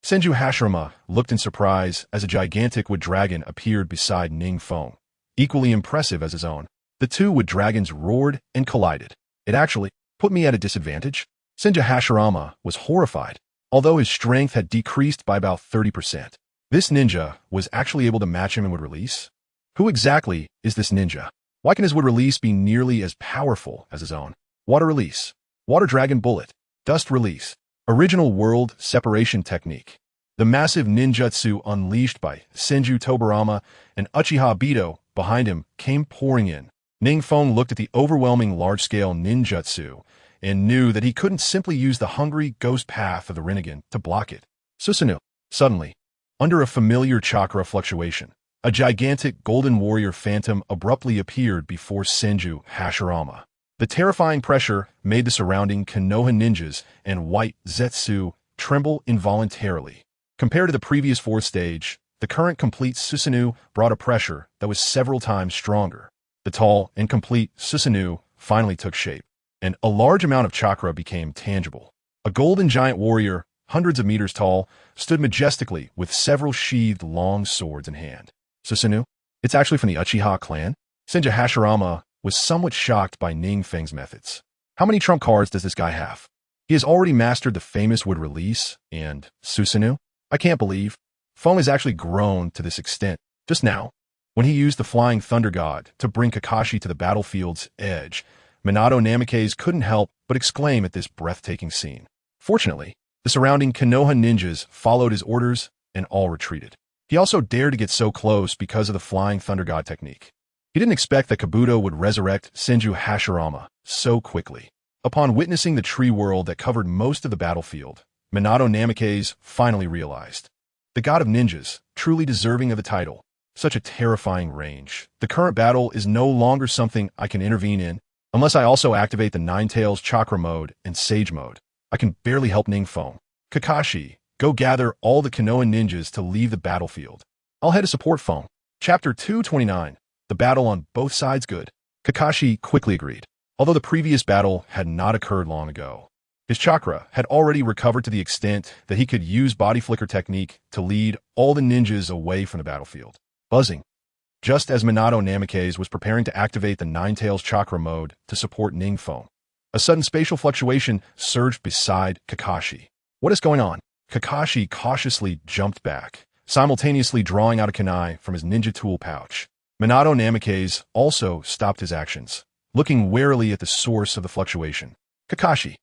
Senju Hashirama looked in surprise as a gigantic wood dragon appeared beside NingFeng, equally impressive as his own. The two wood dragons roared and collided. It actually put me at a disadvantage. Senju Hashirama was horrified, although his strength had decreased by about 30%. This ninja was actually able to match him in wood release? Who exactly is this ninja? Why can his wood release be nearly as powerful as his own? Water release. Water dragon bullet. Dust release. Original world separation technique. The massive ninjutsu unleashed by Senju Tobirama and Uchiha Obito behind him came pouring in. NingFeng looked at the overwhelming large-scale ninjutsu and knew that he couldn't simply use the hungry ghost path of the Rinnegan to block it. Susanoo. Suddenly, under a familiar chakra fluctuation, a gigantic golden warrior phantom abruptly appeared before Senju Hashirama. The terrifying pressure made the surrounding Konoha ninjas and white Zetsu tremble involuntarily. Compared to the previous fourth stage, the current complete Susanoo brought a pressure that was several times stronger. The tall and complete Susanoo finally took shape, and a large amount of chakra became tangible. A golden giant warrior, hundreds of meters tall, stood majestically with several sheathed long swords in hand. Susanoo? It's actually from the Uchiha clan? Senju Hashirama was somewhat shocked by NingFeng's methods. How many trump cards does this guy have? He has already mastered the famous wood release and Susanoo? I can't believe Feng has actually grown to this extent. Just now, when he used the Flying Thunder God to bring Kakashi to the battlefield's edge, Minato Namikaze couldn't help but exclaim at this breathtaking scene. Fortunately, the surrounding Konoha ninjas followed his orders and all retreated. He also dared to get so close because of the Flying Thunder God technique. He didn't expect that Kabuto would resurrect Senju Hashirama so quickly. Upon witnessing the tree world that covered most of the battlefield, Minato Namikaze finally realized. The god of ninjas, truly deserving of the title. Such a terrifying range. The current battle is no longer something I can intervene in, unless I also activate the Nine Tails Chakra mode and Sage mode. I can barely help NingFeng. Kakashi, go gather all the Konoha ninjas to leave the battlefield. I'll head to support Feng. Chapter 229. The battle on both sides good. Kakashi quickly agreed. Although the previous battle had not occurred long ago, his chakra had already recovered to the extent that he could use body flicker technique to lead all the ninjas away from the battlefield. Buzzing. Just as Minato Namikaze was preparing to activate the Nine Tails Chakra mode to support NingFeng, a sudden spatial fluctuation surged beside Kakashi. What is going on? Kakashi cautiously jumped back, simultaneously drawing out a kunai from his ninja tool pouch. Minato Namikaze also stopped his actions, looking warily at the source of the fluctuation. Kakashi.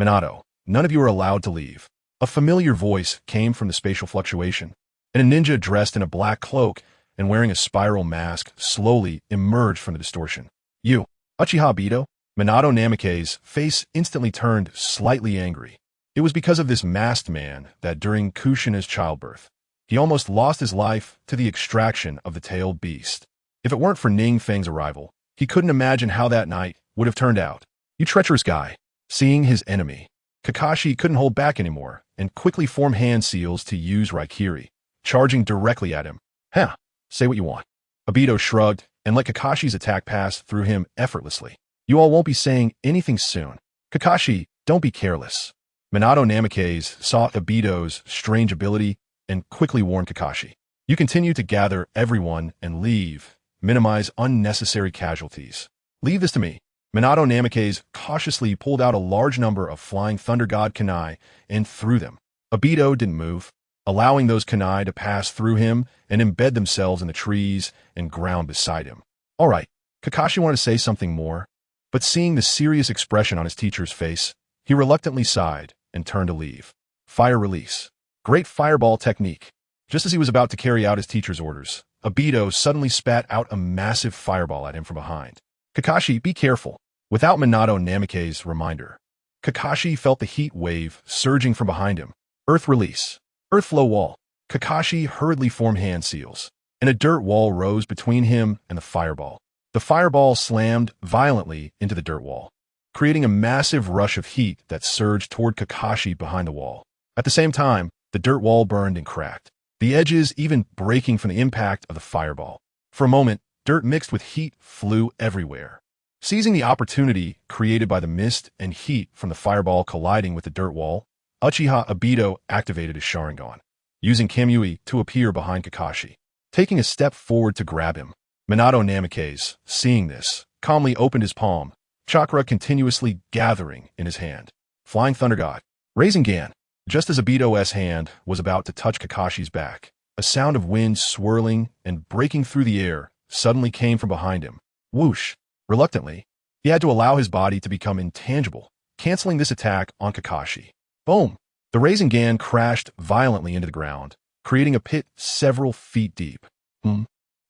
Minato, none of you are allowed to leave. A familiar voice came from the spatial fluctuation, and a ninja dressed in a black cloak and wearing a spiral mask slowly emerged from the distortion. You, Uchiha Obito? Minato Namikaze's face instantly turned slightly angry. It was because of this masked man that during Kushina's childbirth, he almost lost his life to the extraction of the tailed beast. If it weren't for NingFeng's arrival, he couldn't imagine how that night would have turned out. You treacherous guy. Seeing his enemy, Kakashi couldn't hold back anymore and quickly formed hand seals to use Raikiri, charging directly at him. Huh, say what you want. Obito shrugged and let Kakashi's attack pass through him effortlessly. You all won't be saying anything soon. Kakashi, don't be careless. Minato Namikaze saw Obito's strange ability and quickly warned Kakashi. You continue to gather everyone and leave. Minimize unnecessary casualties. Leave this to me. Minato Namikaze cautiously pulled out a large number of Flying Thunder God kunai and threw them. Obito didn't move, allowing those kunai to pass through him and embed themselves in the trees and ground beside him. All right, Kakashi wanted to say something more. But seeing the serious expression on his teacher's face, he reluctantly sighed and turned to leave. Fire release. Great fireball technique. Just as he was about to carry out his teacher's orders, Obito suddenly spat out a massive fireball at him from behind. Kakashi, be careful. Without Minato Namikaze's reminder, Kakashi felt the heat wave surging from behind him. Earth release. Earth flow wall. Kakashi hurriedly formed hand seals, and a dirt wall rose between him and the fireball. The fireball slammed violently into the dirt wall, creating a massive rush of heat that surged toward Kakashi behind the wall. At the same time, the dirt wall burned and cracked, the edges even breaking from the impact of the fireball. For a moment, dirt mixed with heat flew everywhere. Seizing the opportunity created by the mist and heat from the fireball colliding with the dirt wall, Uchiha Obito activated his Sharingan, using Kamui to appear behind Kakashi. Taking a step forward to grab him, Minato Namikaze, seeing this, calmly opened his palm, chakra continuously gathering in his hand. Flying Thunder God. Rasengan. Just as Obito's hand was about to touch Kakashi's back, a sound of wind swirling and breaking through the air suddenly came from behind him. Whoosh! Reluctantly, he had to allow his body to become intangible, canceling this attack on Kakashi. Boom! The Rasengan crashed violently into the ground, creating a pit several feet deep.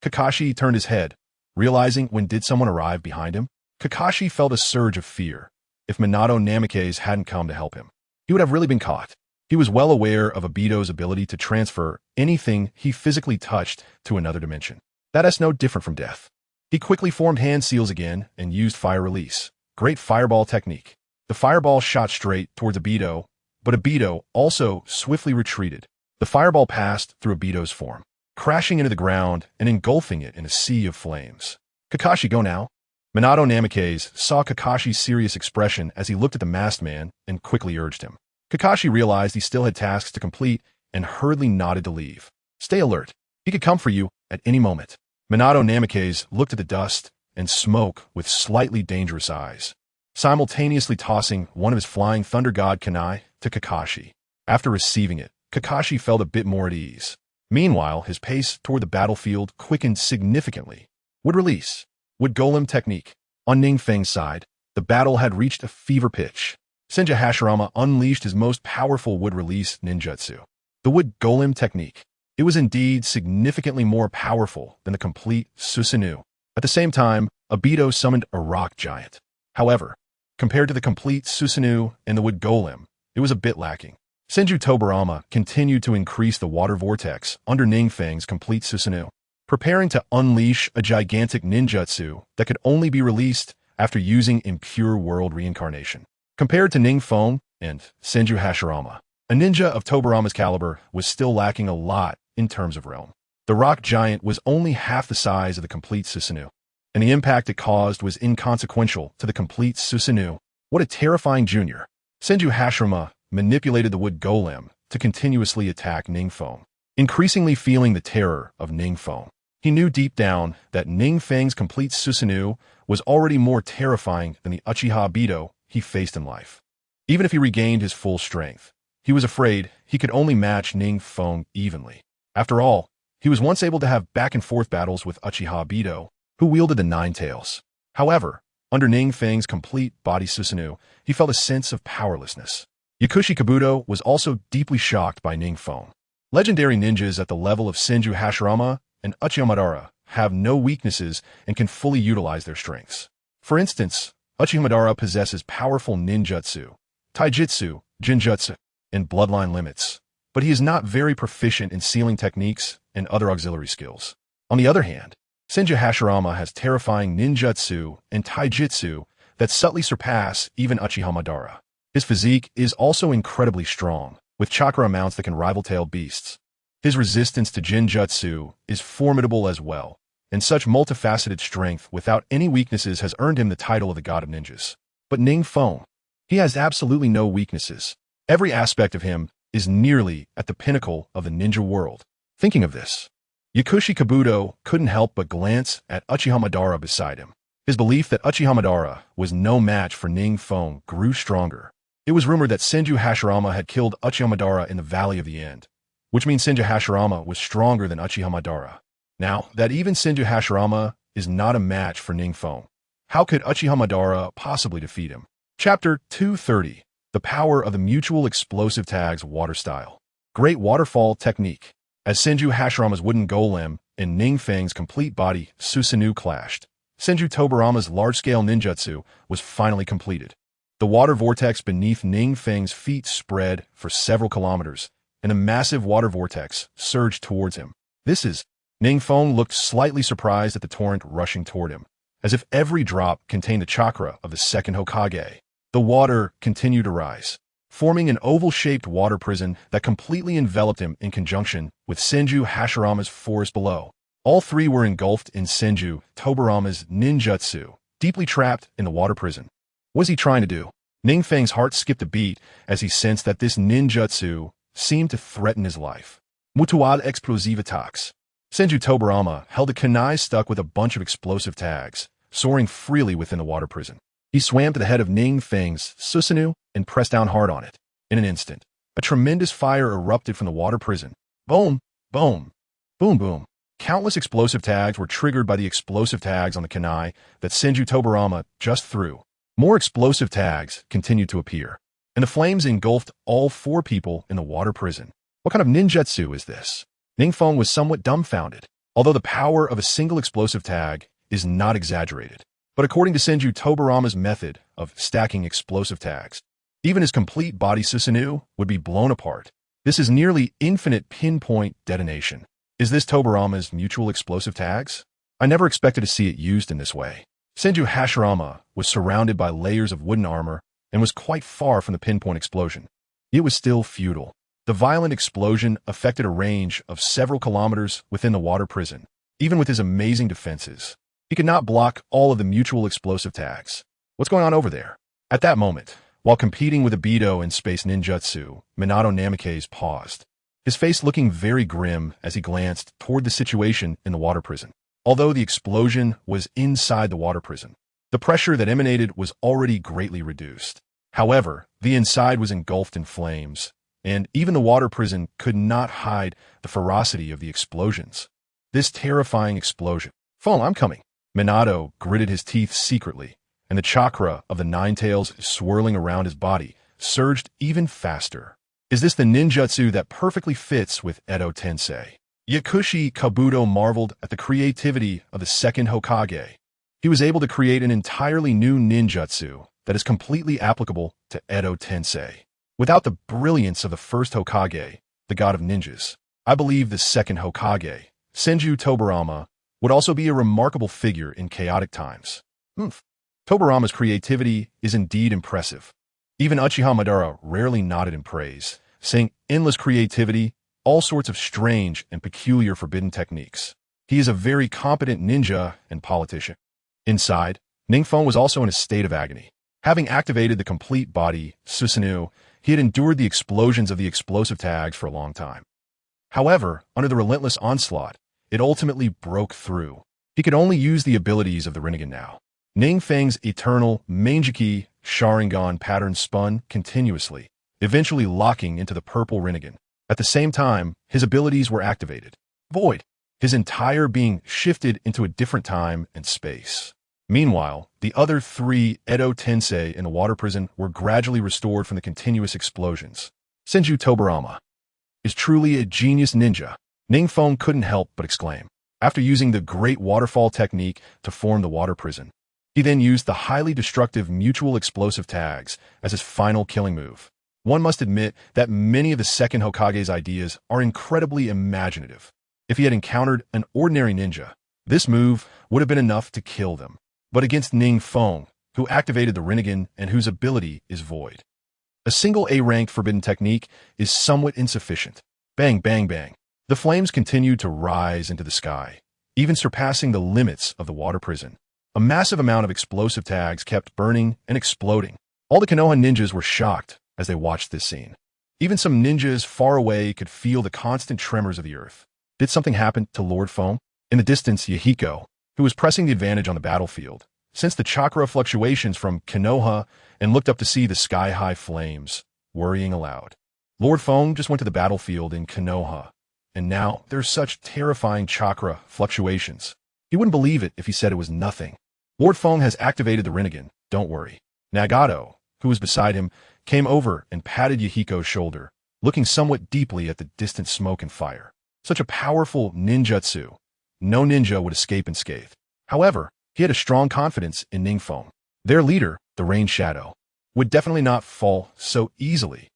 Kakashi turned his head, realizing when did someone arrive behind him? Kakashi felt a surge of fear. If Minato Namikaze hadn't come to help him, he would have really been caught. He was well aware of Obito's ability to transfer anything he physically touched to another dimension. That is no different from death. He quickly formed hand seals again and used fire release. Great fireball technique. The fireball shot straight towards Obito, but Obito also swiftly retreated. The fireball passed through Obito's form, crashing into the ground and engulfing it in a sea of flames. Kakashi, go now. Minato Namikaze saw Kakashi's serious expression as he looked at the masked man and quickly urged him. Kakashi realized he still had tasks to complete and hurriedly nodded to leave. Stay alert. He could come for you at any moment. Minato Namikaze looked at the dust and smoke with slightly dangerous eyes, simultaneously tossing one of his Flying Thunder God kunai to Kakashi. After receiving it, Kakashi felt a bit more at ease. Meanwhile, his pace toward the battlefield quickened significantly. Wood release. Wood golem technique. On NingFeng's side, the battle had reached a fever pitch. Senju Hashirama unleashed his most powerful wood release ninjutsu, the wood golem technique. It was indeed significantly more powerful than the complete Susanoo. At the same time, Obito summoned a rock giant. However, compared to the complete Susanoo and the wood golem, it was a bit lacking. Senju Tobirama continued to increase the water vortex under NingFeng's complete Susanoo, preparing to unleash a gigantic ninjutsu that could only be released after using impure world reincarnation. Compared to NingFeng and Senju Hashirama, a ninja of Tobirama's caliber was still lacking a lot in terms of realm. The rock giant was only half the size of the complete Susanoo, and the impact it caused was inconsequential to the complete Susanoo. What a terrifying junior. Senju Hashirama manipulated the wood golem to continuously attack NingFeng, increasingly feeling the terror of NingFeng. He knew deep down that NingFeng's complete Susanoo was already more terrifying than the Uchiha Obito he faced in life. Even if he regained his full strength, he was afraid he could only match NingFeng evenly. After all, he was once able to have back-and-forth battles with Uchiha Obito, who wielded the Nine Tails. However, under NingFeng's complete body Susanoo, he felt a sense of powerlessness. Yakushi Kabuto was also deeply shocked by NingFeng. Legendary ninjas at the level of Senju Hashirama and Uchiha Madara have no weaknesses and can fully utilize their strengths. For instance, Uchiha Madara possesses powerful ninjutsu, taijutsu, jinjutsu, and bloodline limits, but he is not very proficient in sealing techniques and other auxiliary skills. On the other hand, Senju Hashirama has terrifying ninjutsu and taijutsu that subtly surpass even Uchiha Madara. His physique is also incredibly strong, with chakra amounts that can rival tailed beasts. His resistance to jinjutsu is formidable as well, and such multifaceted strength without any weaknesses has earned him the title of the God of Ninjas. But NingFeng, he has absolutely no weaknesses. Every aspect of him is nearly at the pinnacle of the ninja world. Thinking of this, Yakushi Kabuto couldn't help but glance at Uchiha Madara beside him. His belief that Uchiha Madara was no match for NingFeng grew stronger. It was rumored that Senju Hashirama had killed Uchiha Madara in the Valley of the End, which means Senju Hashirama was stronger than Uchiha Madara. Now, that even Senju Hashirama is not a match for NingFeng, How could Uchiha Madara possibly defeat him? Chapter 230. The Power of the Mutual Explosive Tags Water Style. Great Waterfall Technique. As Senju Hashirama's wooden golem and NingFeng's complete body Susanoo clashed, Senju Tobarama's large-scale ninjutsu was finally completed. The water vortex beneath NingFeng's feet spread for several kilometers, and a massive water vortex surged towards him. NingFeng looked slightly surprised at the torrent rushing toward him, as if every drop contained the chakra of the second Hokage. The water continued to rise, forming an oval-shaped water prison that completely enveloped him in conjunction with Senju Hashirama's forest below. All three were engulfed in Senju Tobarama's ninjutsu, deeply trapped in the water prison. What was he trying to do? NingFeng's heart skipped a beat as he sensed that this ninjutsu seemed to threaten his life. Mutual explosivitax. Senju Tobarama held a kunai stuck with a bunch of explosive tags, soaring freely within the water prison. He swam to the head of NingFeng's Susanoo and pressed down hard on it. In an instant, a tremendous fire erupted from the water prison. Boom, boom, boom, boom. Countless explosive tags were triggered by the explosive tags on the kunai that Senju Tobarama just threw. More explosive tags continued to appear, and the flames engulfed all four people in the water prison. What kind of ninjutsu is this? NingFeng was somewhat dumbfounded, although the power of a single explosive tag is not exaggerated. But according to Senju Tobarama's method of stacking explosive tags, even his complete body Susanoo would be blown apart. This is nearly infinite pinpoint detonation. Is this Tobarama's mutual explosive tags? I never expected to see it used in this way. Senju Hashirama was surrounded by layers of wooden armor and was quite far from the pinpoint explosion. It was still futile. The violent explosion affected a range of several kilometers within the water prison. Even with his amazing defenses, he could not block all of the mutual explosive tags. What's going on over there? At that moment, while competing with Ibido in space ninjutsu, Minato Namikaze paused, his face looking very grim as he glanced toward the situation in the water prison. Although the explosion was inside the water prison, the pressure that emanated was already greatly reduced. However, the inside was engulfed in flames, and even the water prison could not hide the ferocity of the explosions. This terrifying explosion. "Phone, I'm coming." Minato gritted his teeth secretly, and the chakra of the nine tails swirling around his body surged even faster. Is this the ninjutsu that perfectly fits with Edo Tensei? Yakushi Kabuto marveled at the creativity of the second Hokage. He was able to create an entirely new ninjutsu that is completely applicable to Edo Tensei. Without the brilliance of the first Hokage, the god of ninjas, I believe the second Hokage, Senju Tobarama, would also be a remarkable figure in chaotic times. Tobarama's creativity is indeed impressive. Even Uchiha Madara rarely nodded in praise, saying endless creativity, all sorts of strange and peculiar forbidden techniques. He is a very competent ninja and politician. Inside, NingFeng was also in a state of agony. Having activated the complete body Susanoo, he had endured the explosions of the explosive tags for a long time. However, under the relentless onslaught, it ultimately broke through. He could only use the abilities of the Rinnegan now. NingFeng's eternal Mangeki Sharingan pattern spun continuously, eventually locking into the purple Rinnegan. At the same time, his abilities were activated. Void. His entire being shifted into a different time and space. Meanwhile, the other three Edo Tensei in the water prison were gradually restored from the continuous explosions. Senju Tobarama is truly a genius ninja. NingFeng couldn't help but exclaim. After using the great waterfall technique to form the water prison, he then used the highly destructive mutual explosive tags as his final killing move. One must admit that many of the second Hokage's ideas are incredibly imaginative. If he had encountered an ordinary ninja, this move would have been enough to kill them. But against NingFeng, who activated the Rinnegan and whose ability is void, a single A-ranked forbidden technique is somewhat insufficient. Bang, bang, bang. The flames continued to rise into the sky, even surpassing the limits of the water prison. A massive amount of explosive tags kept burning and exploding. All the Konoha ninjas were shocked as they watched this scene. Even some ninjas far away could feel the constant tremors of the earth. Did something happen to Lord Foam? In the distance, Yahiko, who was pressing the advantage on the battlefield, sensed the chakra fluctuations from Konoha and looked up to see the sky-high flames, worrying aloud. Lord Foam just went to the battlefield in Konoha, and now there's such terrifying chakra fluctuations. He wouldn't believe it if he said it was nothing. Lord Feng has activated the Rinnegan, don't worry. Nagato, who was beside him, came over and patted Yahiko's shoulder, looking somewhat deeply at the distant smoke and fire. Such a powerful ninjutsu. No ninja would escape unscathed. However, he had a strong confidence in NingFeng. Their leader, the Rain Shadow, would definitely not fall so easily.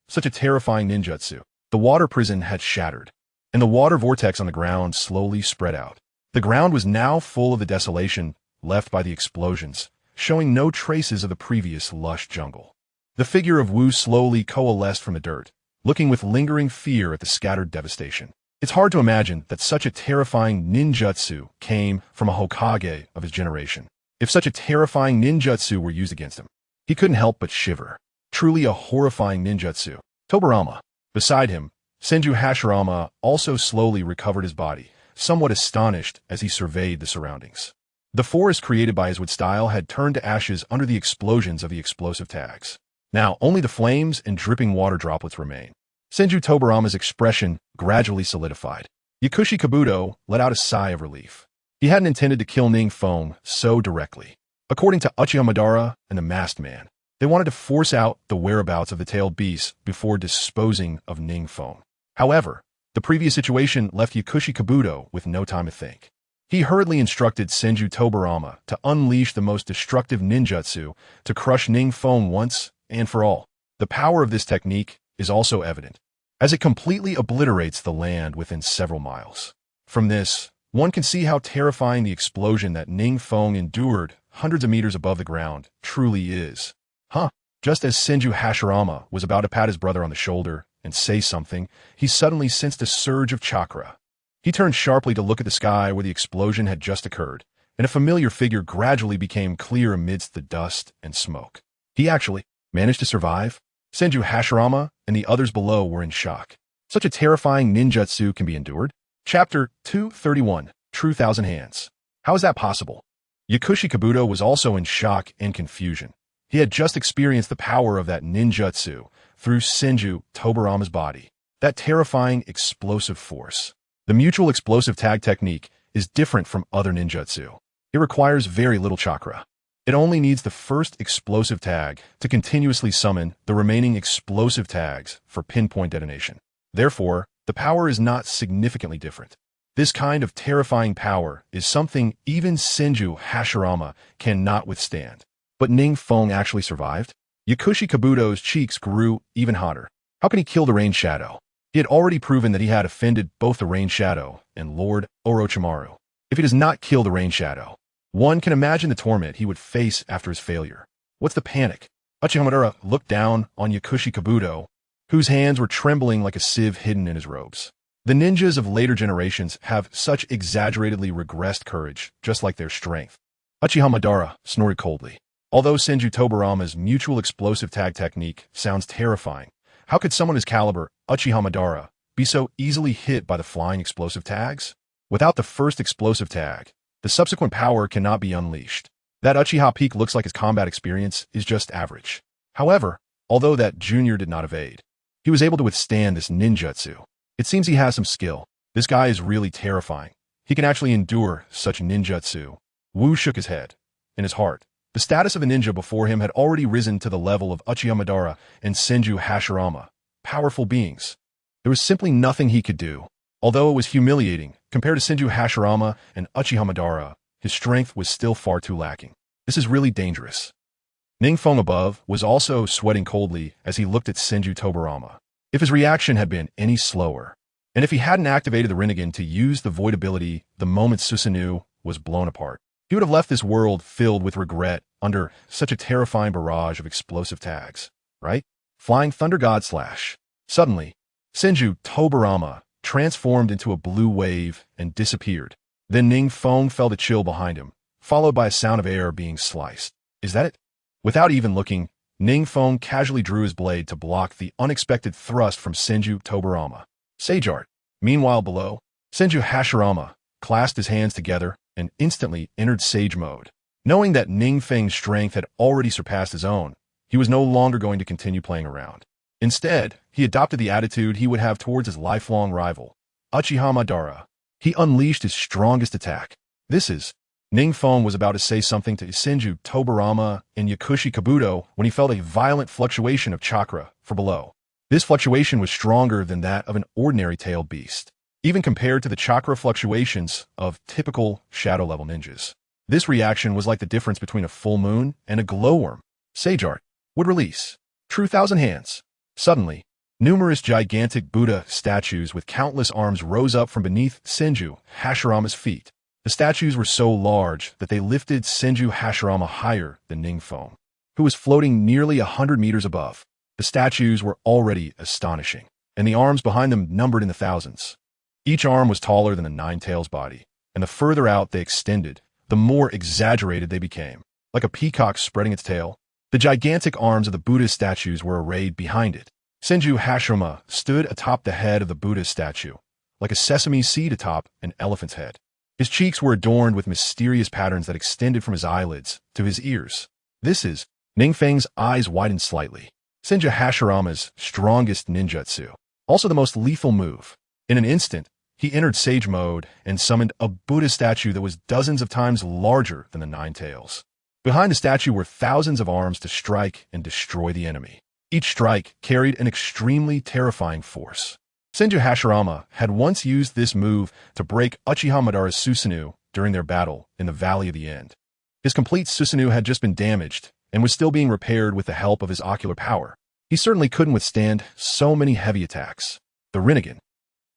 Such a terrifying ninjutsu. The water prison had shattered, and the water vortex on the ground slowly spread out. The ground was now full of the desolation left by the explosions, showing no traces of the previous lush jungle. The figure of Wu slowly coalesced from the dirt, looking with lingering fear at the scattered devastation. It's hard to imagine that such a terrifying ninjutsu came from a Hokage of his generation. If such a terrifying ninjutsu were used against him, he couldn't help but shiver. Truly a horrifying ninjutsu. Tobirama. Beside him, Senju Hashirama also slowly recovered his body, somewhat astonished as he surveyed the surroundings. The forest created by his wood style had turned to ashes under the explosions of the explosive tags. Now only the flames and dripping water droplets remain. Senju Tobirama's expression gradually solidified. Yakushi Kabuto let out a sigh of relief. He hadn't intended to kill NingFeng so directly. According to Uchiha Madara and the Masked Man, they wanted to force out the whereabouts of the tailed beast before disposing of NingFeng. However, the previous situation left Yakushi Kabuto with no time to think. He hurriedly instructed Senju Tobirama to unleash the most destructive ninjutsu to crush NingFeng once and for all. The power of this technique is also evident, as it completely obliterates the land within several miles. From this, one can see how terrifying the explosion that NingFeng endured hundreds of meters above the ground truly is. Just as Senju Hashirama was about to pat his brother on the shoulder and say something, he suddenly sensed a surge of chakra. He turned sharply to look at the sky where the explosion had just occurred, and a familiar figure gradually became clear amidst the dust and smoke. He actually managed to survive? Senju Hashirama and the others below were in shock. Such a terrifying ninjutsu can be endured? Chapter 231, True Thousand Hands. How is that possible? Yakushi Kabuto was also in shock and confusion. He had just experienced the power of that ninjutsu through Senju Tobirama's body. That terrifying explosive force. The mutual explosive tag technique is different from other ninjutsu. It requires very little chakra. It only needs the first explosive tag to continuously summon the remaining explosive tags for pinpoint detonation. Therefore, the power is not significantly different. This kind of terrifying power is something even Senju Hashirama cannot withstand. But NingFeng actually survived? Yakushi Kabuto's cheeks grew even hotter. How can he kill the Rain Shadow? He had already proven that he had offended both the Rain Shadow and Lord Orochimaru. If he does not kill the Rain Shadow, one can imagine the torment he would face after his failure. What's the panic? Uchiha Madara looked down on Yakushi Kabuto, whose hands were trembling like a sieve hidden in his robes. The ninjas of later generations have such exaggeratedly regressed courage, just like their strength. Uchiha Madara snorted coldly. Although Senju Tobirama's mutual explosive tag technique sounds terrifying, how could someone his caliber, Uchiha Madara, be so easily hit by the flying explosive tags? Without the first explosive tag, the subsequent power cannot be unleashed. That Uchiha peak looks like his combat experience is just average. However, although that junior did not evade, he was able to withstand this ninjutsu. It seems he has some skill. This guy is really terrifying. He can actually endure such ninjutsu. Wu shook his head. In his heart, the status of a ninja before him had already risen to the level of Uchiha Madara and Senju Hashirama, powerful beings. There was simply nothing he could do. Although it was humiliating, compared to Senju Hashirama and Uchiha Madara, his strength was still far too lacking. This is really dangerous. NingFeng above was also sweating coldly as he looked at Senju Tobirama. If his reaction had been any slower, and if he hadn't activated the Rinnegan to use the void ability the moment Susanoo was blown apart, he would have left this world filled with regret under such a terrifying barrage of explosive tags, right? Flying Thunder God Slash. Suddenly, Senju Tobirama transformed into a blue wave and disappeared. Then NingFeng felt a chill behind him, followed by a sound of air being sliced. Is that it? Without even looking, NingFeng casually drew his blade to block the unexpected thrust from Senju Tobirama. Sage Art. Meanwhile below, Senju Hashirama clasped his hands together and instantly entered Sage Mode. Knowing that NingFeng's strength had already surpassed his own, he was no longer going to continue playing around. Instead, he adopted the attitude he would have towards his lifelong rival, Uchiha Madara. He unleashed his strongest attack. This is NingFeng was about to say something to Senju Tobarama and Yakushi Kabuto when he felt a violent fluctuation of chakra from below. This fluctuation was stronger than that of an ordinary tailed beast, even compared to the chakra fluctuations of typical shadow-level ninjas. This reaction was like the difference between a full moon and a glowworm. Sage Art would release. True Thousand Hands. Suddenly, numerous gigantic Buddha statues with countless arms rose up from beneath Senju Hashirama's feet. The statues were so large that they lifted Senju Hashirama higher than NingFeng, who was floating nearly 100 meters above. The statues were already astonishing, and the arms behind them numbered in the thousands. Each arm was taller than the Nine-Tails body, and the further out they extended, the more exaggerated they became, like a peacock spreading its tail. The gigantic arms of the Buddha statues were arrayed behind it. Senju Hashirama stood atop the head of the Buddha statue, like a sesame seed atop an elephant's head. His cheeks were adorned with mysterious patterns that extended from his eyelids to his ears. This is NingFeng's eyes widened slightly. Senju Hashirama's strongest ninjutsu, also the most lethal move. In an instant, he entered Sage Mode and summoned a Buddha statue that was dozens of times larger than the Nine-Tails. Behind the statue were thousands of arms to strike and destroy the enemy. Each strike carried an extremely terrifying force. Senju Hashirama had once used this move to break Uchiha Madara's Susanoo during their battle in the Valley of the End. His complete Susanoo had just been damaged and was still being repaired with the help of his ocular power. He certainly couldn't withstand so many heavy attacks. The Rinnegan.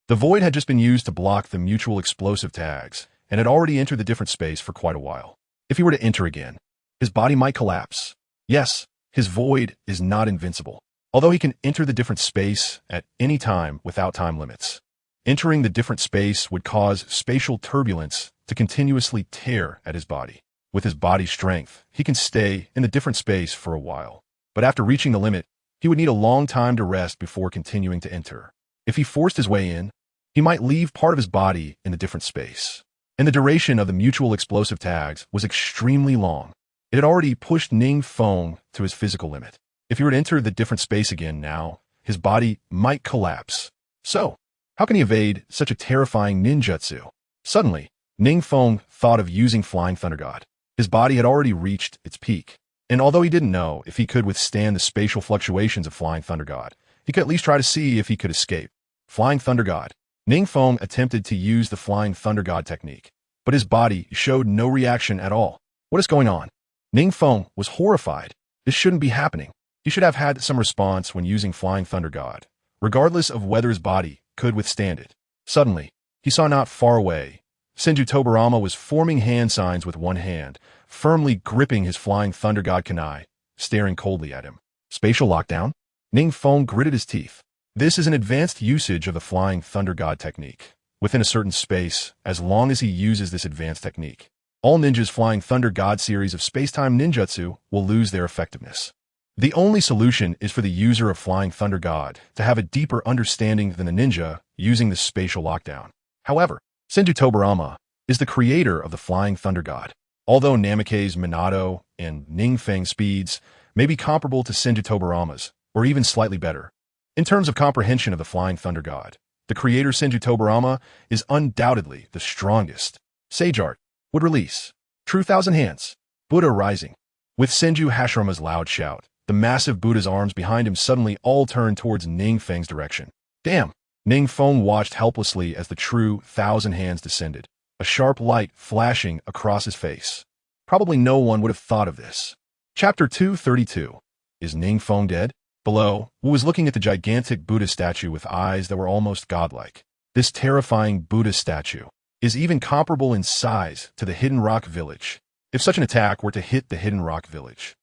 The Void had just been used to block the mutual explosive tags and had already entered the different space for quite a while. If he were to enter again, his body might collapse. Yes, his Void is not invincible, although he can enter the different space at any time without time limits. Entering the different space would cause spatial turbulence to continuously tear at his body. With his body strength, he can stay in the different space for a while. But after reaching the limit, he would need a long time to rest before continuing to enter. If he forced his way in, he might leave part of his body in the different space. And the duration of the mutual explosive tags was extremely long. It had already pushed NingFeng to his physical limit. If he were to enter the different space again now, his body might collapse. So, how can he evade such a terrifying ninjutsu? Suddenly, NingFeng thought of using Flying Thunder God. His body had already reached its peak, and although he didn't know if he could withstand the spatial fluctuations of Flying Thunder God, he could at least try to see if he could escape. Flying Thunder God. NingFeng attempted to use the Flying Thunder God technique, but his body showed no reaction at all. What is going on? NingFeng was horrified. This shouldn't be happening. He should have had some response when using Flying Thunder God, regardless of whether his body could withstand it. Suddenly, he saw not far away, Senju Tobarama was forming hand signs with one hand, firmly gripping his Flying Thunder God kunai, staring coldly at him. Spatial lockdown? NingFeng gritted his teeth. This is an advanced usage of the Flying Thunder God technique, within a certain space, as long as he uses this advanced technique. All ninjas' Flying Thunder God series of space-time ninjutsu will lose their effectiveness. The only solution is for the user of Flying Thunder God to have a deeper understanding than the ninja using the spatial lockdown. However, Senju Tobarama is the creator of the Flying Thunder God. Although Namake's Minato and NingFeng speeds may be comparable to Senju Tobarama's, or even slightly better, in terms of comprehension of the Flying Thunder God, the creator Senju Tobarama is undoubtedly the strongest. Sage Art would release. True Thousand Hands. Buddha Rising. With Senju Hashirama's loud shout, the massive Buddha's arms behind him suddenly all turned towards NingFeng's direction. Damn! NingFeng watched helplessly as the true Thousand Hands descended, a sharp light flashing across his face. Probably no one would have thought of this. Chapter 232. Is NingFeng dead? Below, Wu was looking at the gigantic Buddha statue with eyes that were almost godlike. This terrifying Buddha statue is even comparable in size to the Hidden Rock Village. If such an attack were to hit the Hidden Rock Village,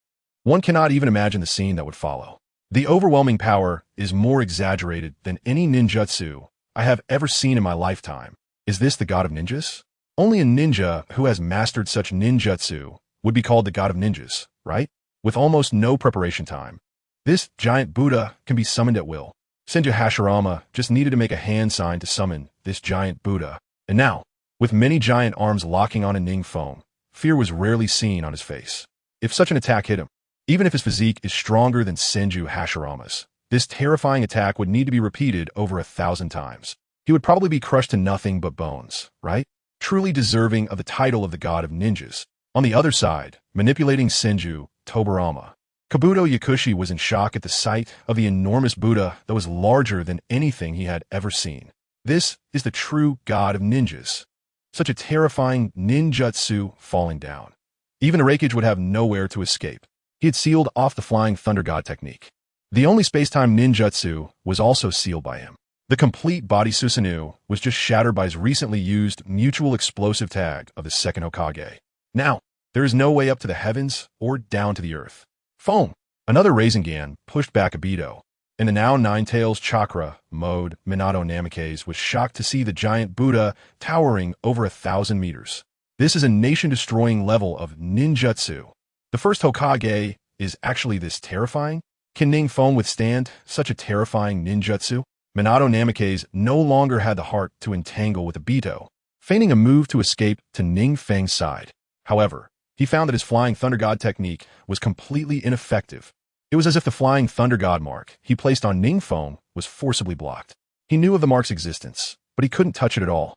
one cannot even imagine the scene that would follow. The overwhelming power is more exaggerated than any ninjutsu I have ever seen in my lifetime. Is this the god of ninjas? Only a ninja who has mastered such ninjutsu would be called the god of ninjas, right? With almost no preparation time, this giant Buddha can be summoned at will. Senju Hashirama just needed to make a hand sign to summon this giant Buddha. And now, with many giant arms locking on a NingFeng, fear was rarely seen on his face. If such an attack hit him, even if his physique is stronger than Senju Hashirama's, this terrifying attack would need to be repeated over 1,000 times. He would probably be crushed to nothing but bones, right? truly deserving of the title of the god of ninjas. On the other side, manipulating Senju, Tobirama. Kabuto Yakushi was in shock at the sight of the enormous Buddha that was larger than anything he had ever seen. This is the true god of ninjas. Such a terrifying ninjutsu falling down. Even Arakage would have nowhere to escape. He had sealed off the flying thunder god technique. The only space-time ninjutsu was also sealed by him. The complete body Susanoo was just shattered by his recently used mutual explosive tag of the second Hokage. Now, there is no way up to the heavens or down to the earth. Foam! Another Rasengan pushed back Obito. In the now Ninetales chakra mode, Minato Namikaze was shocked to see the giant Buddha towering over 1,000 meters. This is a nation-destroying level of ninjutsu. The first Hokage is actually this terrifying? Can NingFeng withstand such a terrifying ninjutsu? Minato Namikaze no longer had the heart to entangle with Obito, feigning a move to escape to NingFeng's side. However, he found that his Flying Thunder God technique was completely ineffective. It was as if the Flying Thunder God mark he placed on NingFeng was forcibly blocked. He knew of the mark's existence, but he couldn't touch it at all.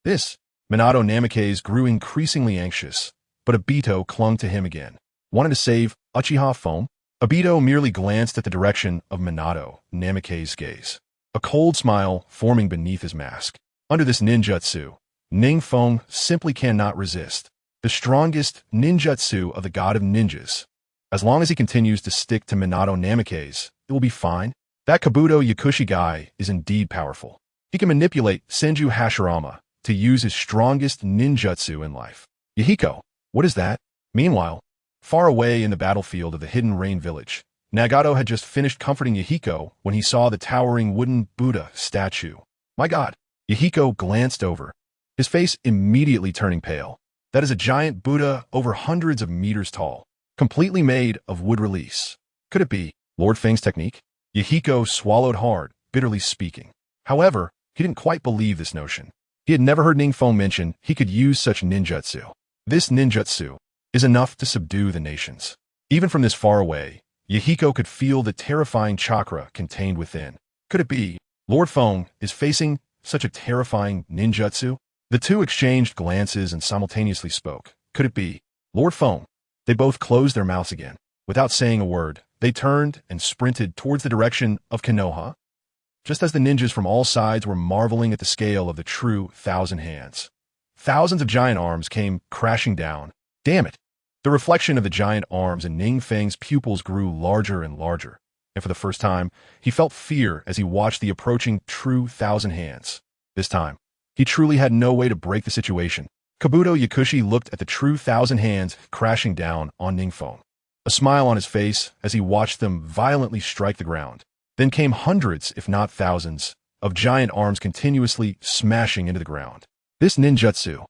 Minato Namikaze grew increasingly anxious, but Obito clung to him again. Wanted to save Uchiha Foam? Obito merely glanced at the direction of Minato Namikaze's gaze. A cold smile forming beneath his mask. Under this ninjutsu, NingFeng simply cannot resist. The strongest ninjutsu of the god of ninjas. As long as he continues to stick to Minato Namikaze, it will be fine. That Kabuto Yakushi guy is indeed powerful. He can manipulate Senju Hashirama to use his strongest ninjutsu in life. Yahiko, what is that? Meanwhile, far away in the battlefield of the Hidden Rain Village, Nagato had just finished comforting Yahiko when he saw the towering wooden Buddha statue. My god! Yahiko glanced over, his face immediately turning pale. That is a giant Buddha over hundreds of meters tall, completely made of wood release. Could it be Lord Feng's technique? Yahiko swallowed hard, bitterly speaking. However, he didn't quite believe this notion. He had never heard NingFeng mention he could use such ninjutsu. This ninjutsu is enough to subdue the nations. Even from this far away, Yahiko could feel the terrifying chakra contained within. Could it be Lord Feng is facing such a terrifying ninjutsu? The two exchanged glances and simultaneously spoke. Could it be Lord Feng? They both closed their mouths again. Without saying a word, they turned and sprinted towards the direction of Konoha, just as the ninjas from all sides were marveling at the scale of the true Thousand Hands. Thousands of giant arms came crashing down. Damn it! The reflection of the giant arms in NingFeng's pupils grew larger and larger, and for the first time, he felt fear as he watched the approaching true Thousand Hands. This time, he truly had no way to break the situation. Kabuto Yakushi looked at the true Thousand Hands crashing down on NingFeng. A smile on his face as he watched them violently strike the ground. Then came hundreds, if not thousands, of giant arms continuously smashing into the ground. This ninjutsu.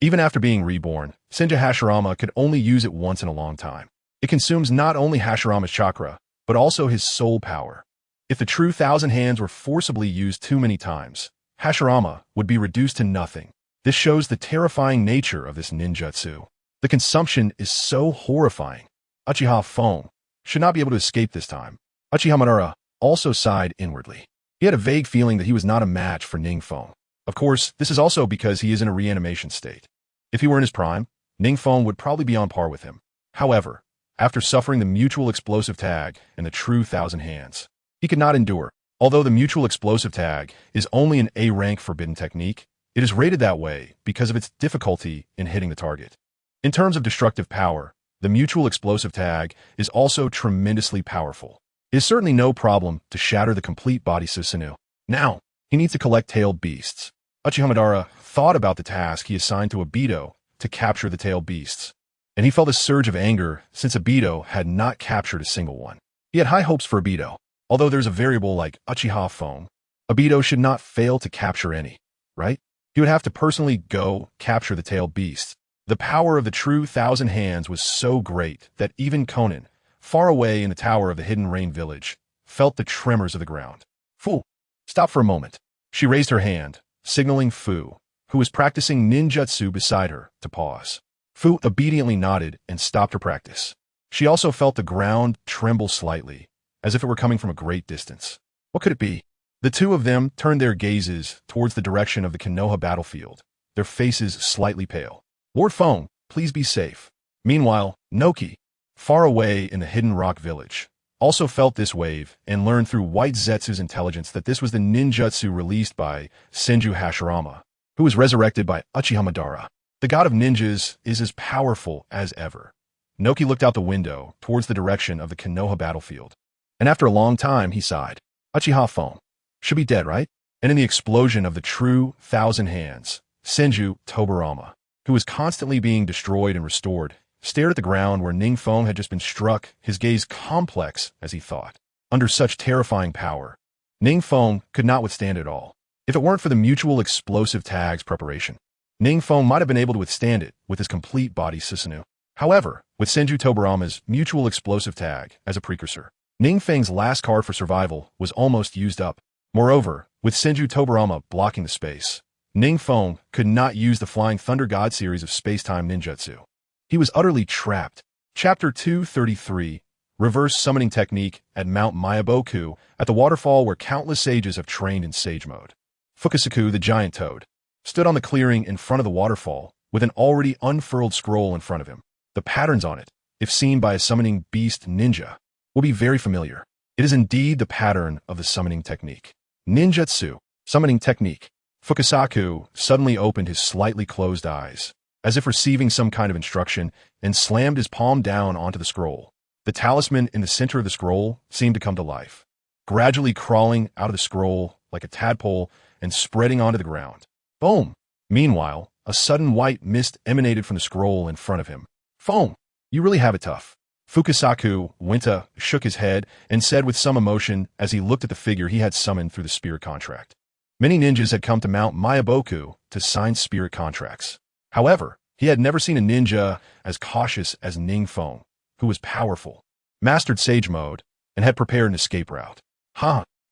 Even after being reborn, Senju Hashirama could only use it once in a long time. It consumes not only Hashirama's chakra, but also his soul power. If the true Thousand Hands were forcibly used too many times, Hashirama would be reduced to nothing. This shows the terrifying nature of this ninjutsu. The consumption is so horrifying. Uchiha Foam should not be able to escape this time. Uchiha Madara also sighed inwardly. He had a vague feeling that he was not a match for NingFeng. Of course, this is also because he is in a reanimation state. If he were in his prime, NingFeng would probably be on par with him. However, after suffering the mutual explosive tag and the true Thousand Hands, he could not endure. Although the mutual explosive tag is only an A-rank forbidden technique, it is rated that way because of its difficulty in hitting the target. In terms of destructive power, the mutual explosive tag is also tremendously powerful. It is certainly no problem to shatter the complete body Susanoo. Now, he needs to collect tailed beasts. Uchiha Madara thought about the task he assigned to Obito to capture the tailed beasts, and he felt a surge of anger since Obito had not captured a single one. He had high hopes for Obito. Although there's a variable like Uchiha Foam, Obito should not fail to capture any, right? He would have to personally go capture the tailed beasts. The power of the true Thousand Hands was so great that even Conan, far away in the tower of the Hidden Rain Village, felt the tremors of the ground. Fu, stop for a moment. She raised her hand, signaling Fu, who was practicing ninjutsu beside her, to pause. Fu obediently nodded and stopped her practice. She also felt the ground tremble slightly, as if it were coming from a great distance. What could it be? The two of them turned their gazes towards the direction of the Konoha battlefield, their faces slightly pale. Lord Feng, please be safe. Meanwhile, Noki, far away in the hidden rock village, also felt this wave and learned through White Zetsu's intelligence that this was the ninjutsu released by Senju Hashirama, who was resurrected by Uchiha Madara. The god of ninjas is as powerful as ever. Noki looked out the window towards the direction of the Konoha battlefield, and after a long time he sighed. Uchiha Feng should be dead, right? And in the explosion of the true Thousand Hands, Senju Tobarama, who was constantly being destroyed and restored, stared at the ground where NingFeng had just been struck, his gaze complex as he thought. Under such terrifying power, NingFeng could not withstand it all. If it weren't for the mutual explosive tag's preparation, NingFeng might have been able to withstand it with his complete body Susanoo. However, with Senju Tobarama's mutual explosive tag as a precursor, NingFeng's last card for survival was almost used up. Moreover, with Senju Tobarama blocking the space, NingFeng could not use the Flying Thunder God series of space-time ninjutsu. He was utterly trapped. Chapter 233, Reverse Summoning Technique at Mount Mayaboku, at the waterfall where countless sages have trained in sage mode. Fukusaku, the giant toad, stood on the clearing in front of the waterfall with an already unfurled scroll in front of him. The patterns on it, if seen by a summoning beast ninja, will be very familiar. It is indeed the pattern of the summoning technique. Ninjutsu, summoning technique. Fukusaku suddenly opened his slightly closed eyes, as if receiving some kind of instruction, and slammed his palm down onto the scroll. The talisman in the center of the scroll seemed to come to life, gradually crawling out of the scroll like a tadpole and spreading onto the ground. Boom! Meanwhile, a sudden white mist emanated from the scroll in front of him. Foam! You really have it tough. Fukusaku Winta shook his head and said with some emotion as he looked at the figure he had summoned through the spirit contract. Many ninjas had come to Mount Mayaboku to sign spirit contracts. However, he had never seen a ninja as cautious as NingFeng, who was powerful, mastered sage mode, and had prepared an escape route.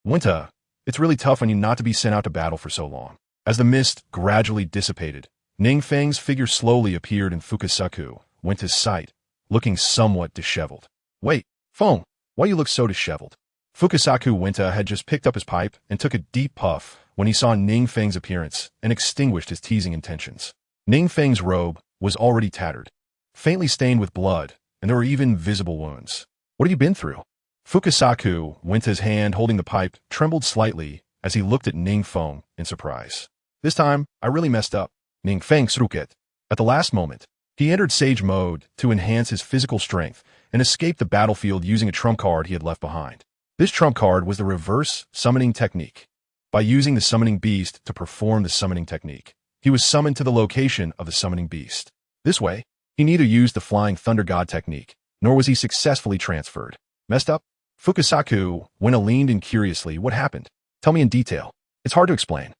Winta, it's really tough on you not to be sent out to battle for so long. As the mist gradually dissipated, NingFeng's figure slowly appeared in Fukusaku Winta's sight, looking somewhat disheveled. Wait, Feng, why you look so disheveled? Fukusaku Winta had just picked up his pipe and took a deep puff when he saw NingFeng's appearance and extinguished his teasing intentions. NingFeng's robe was already tattered, faintly stained with blood, and there were even visible wounds. What have you been through? Fukusaku Winta's hand holding the pipe trembled slightly as he looked at NingFeng in surprise. This time, I really messed up. NingFeng Sruket. At the last moment, he entered Sage mode to enhance his physical strength and escaped the battlefield using a trump card he had left behind. This trump card was the reverse summoning technique. By using the summoning beast to perform the summoning technique, he was summoned to the location of the summoning beast. This way, he neither used the Flying Thunder God technique, nor was he successfully transferred. Messed up? Fukusaku Winta leaned in curiously. What happened? Tell me in detail. It's hard to explain.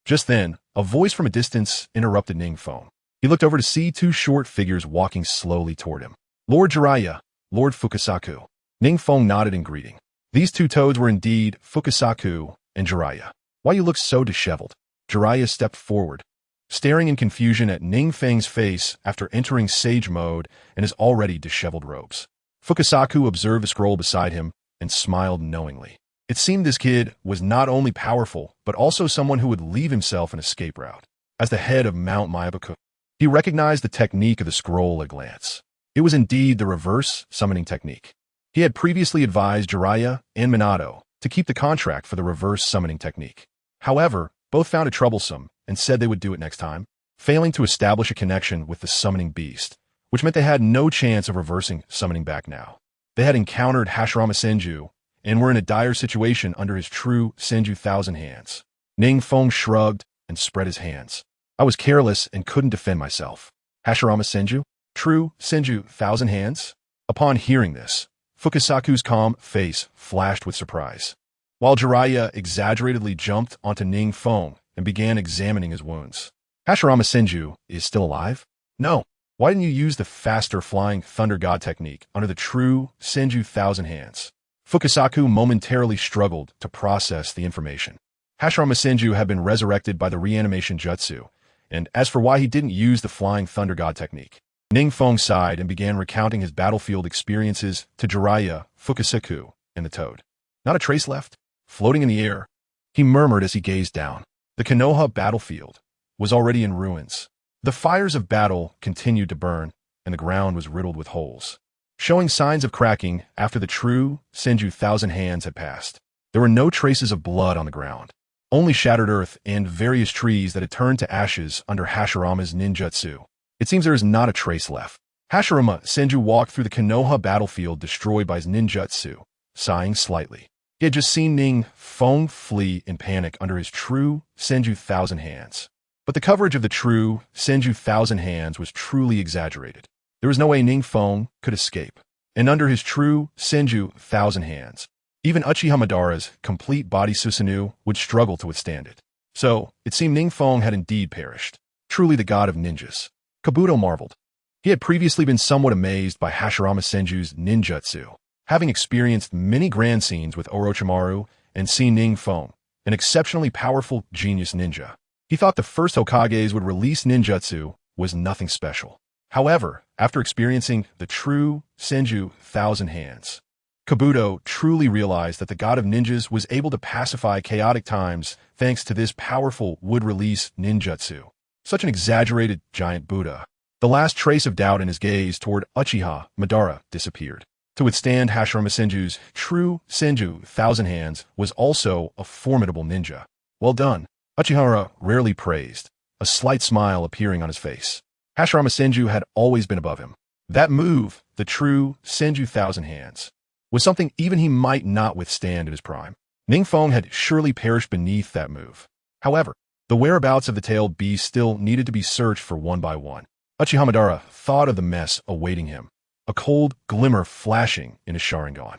Just then, a voice from a distance interrupted NingFeng. He looked over to see two short figures walking slowly toward him. Lord Jiraiya, Lord Fukusaku. NingFeng nodded in greeting. These two toads were indeed Fukusaku and Jiraiya. Why you look so disheveled? Jiraiya stepped forward, staring in confusion at NingFeng's face after entering Sage mode and his already disheveled robes. Fukusaku observed the scroll beside him and smiled knowingly. It seemed this kid was not only powerful, but also someone who would leave himself an escape route. As the head of Mount Mayaboku, he recognized the technique of the scroll at a glance. It was indeed the reverse summoning technique. He had previously advised Jiraiya and Minato to keep the contract for the reverse summoning technique. However, both found it troublesome and said they would do it next time, failing to establish a connection with the summoning beast, which meant they had no chance of reversing summoning back now. They had encountered Hashirama Senju and were in a dire situation under his true Senju Thousand Hands. NingFeng shrugged and spread his hands. I was careless and couldn't defend myself. Hashirama Senju? True Senju Thousand Hands? Upon hearing this, Fukusaku's calm face flashed with surprise, while Jiraiya exaggeratedly jumped onto NingFeng and began examining his wounds. Hashirama Senju is still alive? No. Why didn't you use the faster Flying Thunder God technique under the true Senju Thousand Hands? Fukusaku momentarily struggled to process the information. Hashirama Senju had been resurrected by the reanimation jutsu, and as for why he didn't use the Flying Thunder God technique, NingFeng sighed and began recounting his battlefield experiences to Jiraiya, Fukusaku, and the toad. Not a trace left, floating in the air, he murmured as he gazed down. The Konoha battlefield, was already in ruins. The fires of battle continued to burn, and the ground was riddled with holes, showing signs of cracking after the true Senju Thousand Hands had passed. There were no traces of blood on the ground, only shattered earth and various trees that had turned to ashes under Hashirama's ninjutsu. It seems there is not a trace left. Hashirama Senju walked through the Konoha battlefield destroyed by his ninjutsu, sighing slightly. He had just seen NingFeng flee in panic under his true Senju Thousand Hands. But the coverage of the true Senju Thousand Hands was truly exaggerated. There was no way NingFeng could escape. And under his true Senju Thousand Hands, even Uchiha Madara's complete body Susanoo would struggle to withstand it. So, it seemed NingFeng had indeed perished. Truly the god of ninjas. Kabuto marveled. He had previously been somewhat amazed by Hashirama Senju's ninjutsu, having experienced many grand scenes with Orochimaru and seen NingFeng, an exceptionally powerful genius ninja. He thought the first Hokages would release ninjutsu was nothing special. However, after experiencing the true Senju Thousand Hands, Kabuto truly realized that the god of ninjas was able to pacify chaotic times thanks to this powerful would-release ninjutsu. Such an exaggerated giant Buddha. The last trace of doubt in his gaze toward Uchiha Madara disappeared. To withstand Hashirama Senju's true Senju Thousand Hands was also a formidable ninja. Well done. Uchiha rarely praised, a slight smile appearing on his face. Hashirama Senju had always been above him. That move, the true Senju Thousand Hands, was something even he might not withstand in his prime. NingFeng had surely perished beneath that move. However, the whereabouts of the tailed beast still needed to be searched for one by one. Uchiha Madara thought of the mess awaiting him, a cold glimmer flashing in his Sharingan.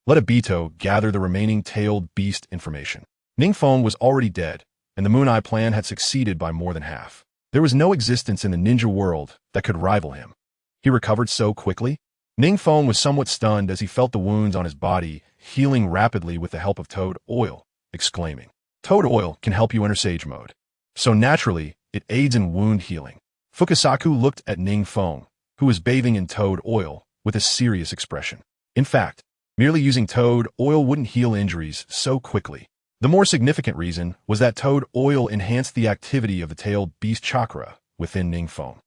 Let Obito gather the remaining tailed beast information. NingFeng was already dead, and the Moon Eye plan had succeeded by more than half. There was no existence in the ninja world that could rival him. He recovered so quickly. NingFeng was somewhat stunned as he felt the wounds on his body healing rapidly with the help of toad oil, exclaiming, "Toad oil can help you enter sage mode. So naturally, it aids in wound healing." Fukasaku looked at NingFeng, who was bathing in toad oil, with a serious expression. In fact, merely using toad oil wouldn't heal injuries so quickly. The more significant reason was that toad oil enhanced the activity of the tailed beast chakra within NingFeng,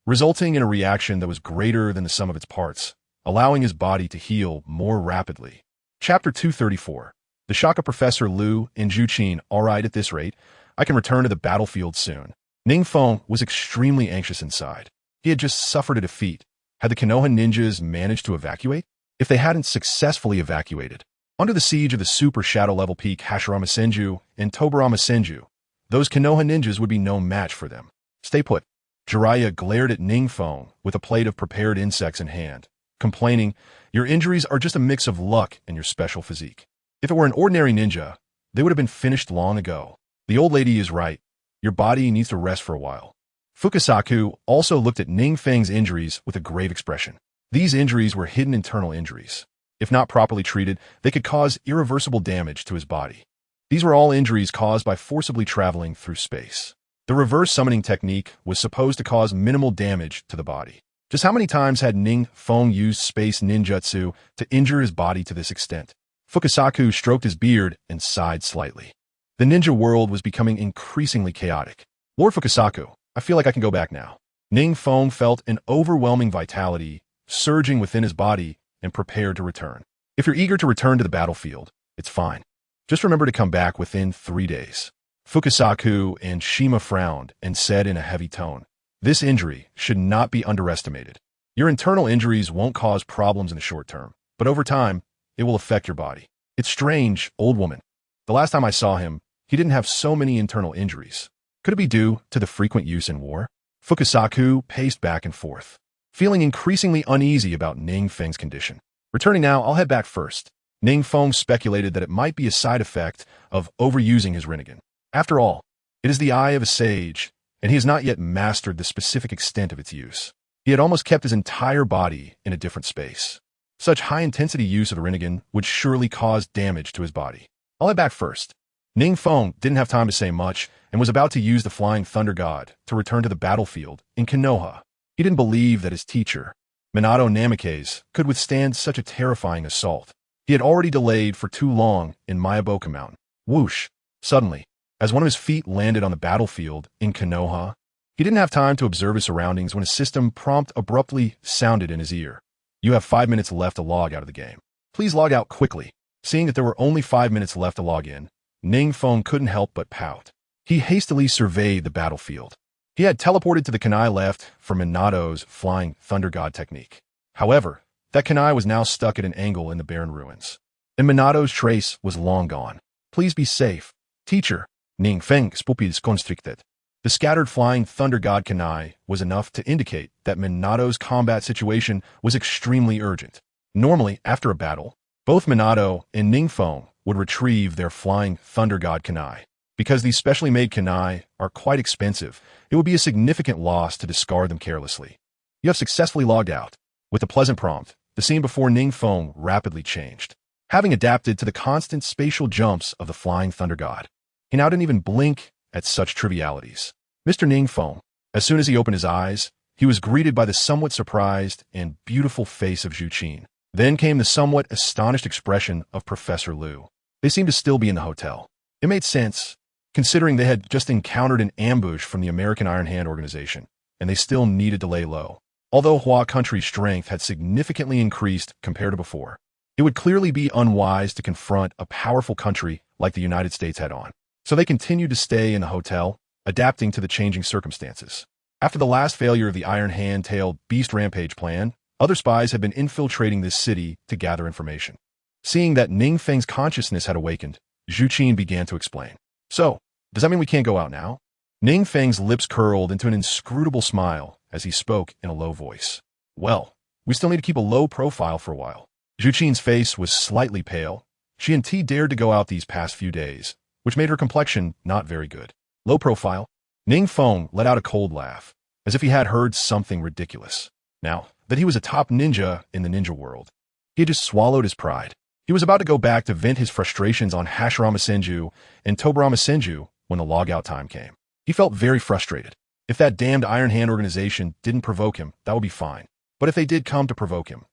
resulting in a reaction that was greater than the sum of its parts, allowing his body to heal more rapidly. Chapter 234. The Shaka Professor Liu and Juqin. Alright, at this rate, I can return to the battlefield soon. NingFeng was extremely anxious inside. He had just suffered a defeat. Had the Konoha ninjas managed to evacuate? If they hadn't successfully evacuated, under the siege of the super shadow-level peak Hashirama Senju and Tobarama Senju, those Konoha ninjas would be no match for them. Stay put. Jiraiya glared at NingFeng with a plate of prepared insects in hand, complaining, "Your injuries are just a mix of luck and your special physique. If it were an ordinary ninja, they would have been finished long ago. The old lady is right. Your body needs to rest for a while." Fukasaku also looked at NingFeng's injuries with a grave expression. These injuries were hidden internal injuries. If not properly treated, they could cause irreversible damage to his body. These were all injuries caused by forcibly traveling through space. The reverse summoning technique was supposed to cause minimal damage to the body. Just how many times had NingFeng used space ninjutsu to injure his body to this extent? Fukasaku stroked his beard and sighed slightly. The ninja world was becoming increasingly chaotic. "Lord Fukasaku, I feel like I can go back now." NingFeng felt an overwhelming vitality surging within his body and prepared to return. "If you're eager to return to the battlefield, it's fine. Just remember to come back within 3 days." Fukasaku and Shima frowned and said in a heavy tone, "This injury should not be underestimated. Your internal injuries won't cause problems in the short term, but over time, it will affect your body. It's strange, old woman. The last time I saw him, he didn't have so many internal injuries. Could it be due to the frequent use in war?" Fukasaku paced back and forth, feeling increasingly uneasy about NingFeng's condition. "Returning now, I'll head back first." NingFeng speculated that it might be a side effect of overusing his Rinnegan. After all, it is the eye of a sage, and he has not yet mastered the specific extent of its use. He had almost kept his entire body in a different space. Such high-intensity use of the Rinnegan would surely cause damage to his body. "I'll head back first." NingFeng didn't have time to say much and was about to use the Flying Thunder God to return to the battlefield in Konoha. He didn't believe that his teacher, Minato Namikaze, could withstand such a terrifying assault. He had already delayed for too long in Mayaboka Mountain. Whoosh! Suddenly, As one of his feet landed on the battlefield in Konoha, he didn't have time to observe his surroundings when a system prompt abruptly sounded in his ear. You have 5 minutes left to log out of the game. Please log out quickly. Seeing that there were only 5 minutes left to log in, NingFeng couldn't help but pout. He hastily surveyed the battlefield. He had teleported to the kunai left for Minato's flying thunder god technique. However, that kunai was now stuck at an angle in the barren ruins, and Minato's trace was long gone. Please be safe. Teacher, NingFeng spupis constricted. The scattered flying thunder god kunai was enough to indicate that Minato's combat situation was extremely urgent. Normally, after a battle, both Minato and NingFeng would retrieve their flying thunder god kunai. Because these specially made kunai are quite expensive, it would be a significant loss to discard them carelessly. You have successfully logged out. With a pleasant prompt, the scene before NingFeng rapidly changed. Having adapted to the constant spatial jumps of the flying thunder god, he now didn't even blink at such trivialities. Mr. NingFeng, as soon as he opened his eyes, he was greeted by the somewhat surprised and beautiful face of Zhuqin. Then came the somewhat astonished expression of Professor Liu. They seemed to still be in the hotel. It made sense, considering they had just encountered an ambush from the American Iron Hand organization, and they still needed to lay low. Although Hua country's strength had significantly increased compared to before, it would clearly be unwise to confront a powerful country like the United States head-on. So they continued to stay in the hotel, adapting to the changing circumstances. After the last failure of the Iron Hand-tailed Beast Rampage plan, other spies had been infiltrating this city to gather information. Seeing that NingFeng's consciousness had awakened, Zhuqin began to explain. So, does that mean we can't go out now? NingFeng's lips curled into an inscrutable smile as he spoke in a low voice. Well, we still need to keep a low profile for a while. Zhuqin's face was slightly pale. She and T dared to go out these past few days, which made her complexion not very good. Low profile? NingFeng let out a cold laugh, as if he had heard something ridiculous. Now that he was a top ninja in the ninja world, he had just swallowed his pride. He was about to go back to vent his frustrations on Hashirama Senju and Tobarama Senju when the logout time came. He felt very frustrated. If that damned Iron Hand organization didn't provoke him, that would be fine. But if they did come to provoke him,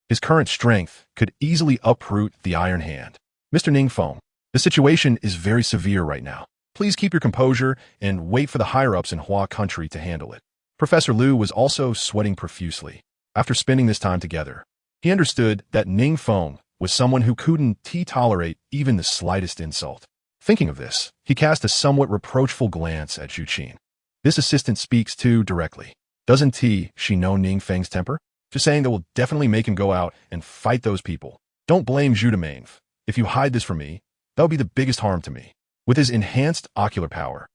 his current strength could easily uproot the Iron Hand. Mr. NingFeng, the situation is very severe right now. Please keep your composure and wait for the higher-ups in Hua country to handle it. Professor Liu was also sweating profusely. After spending this time together, he understood that NingFeng was someone who couldn't tolerate even the slightest insult. Thinking of this, he cast a somewhat reproachful glance at Zhuqin. This assistant speaks too directly. Doesn't she know NingFeng's temper? Just saying that will definitely make him go out and fight those people. Don't blame Zhudomain. If you hide this from me, that would be the biggest harm to me. With his enhanced ocular power,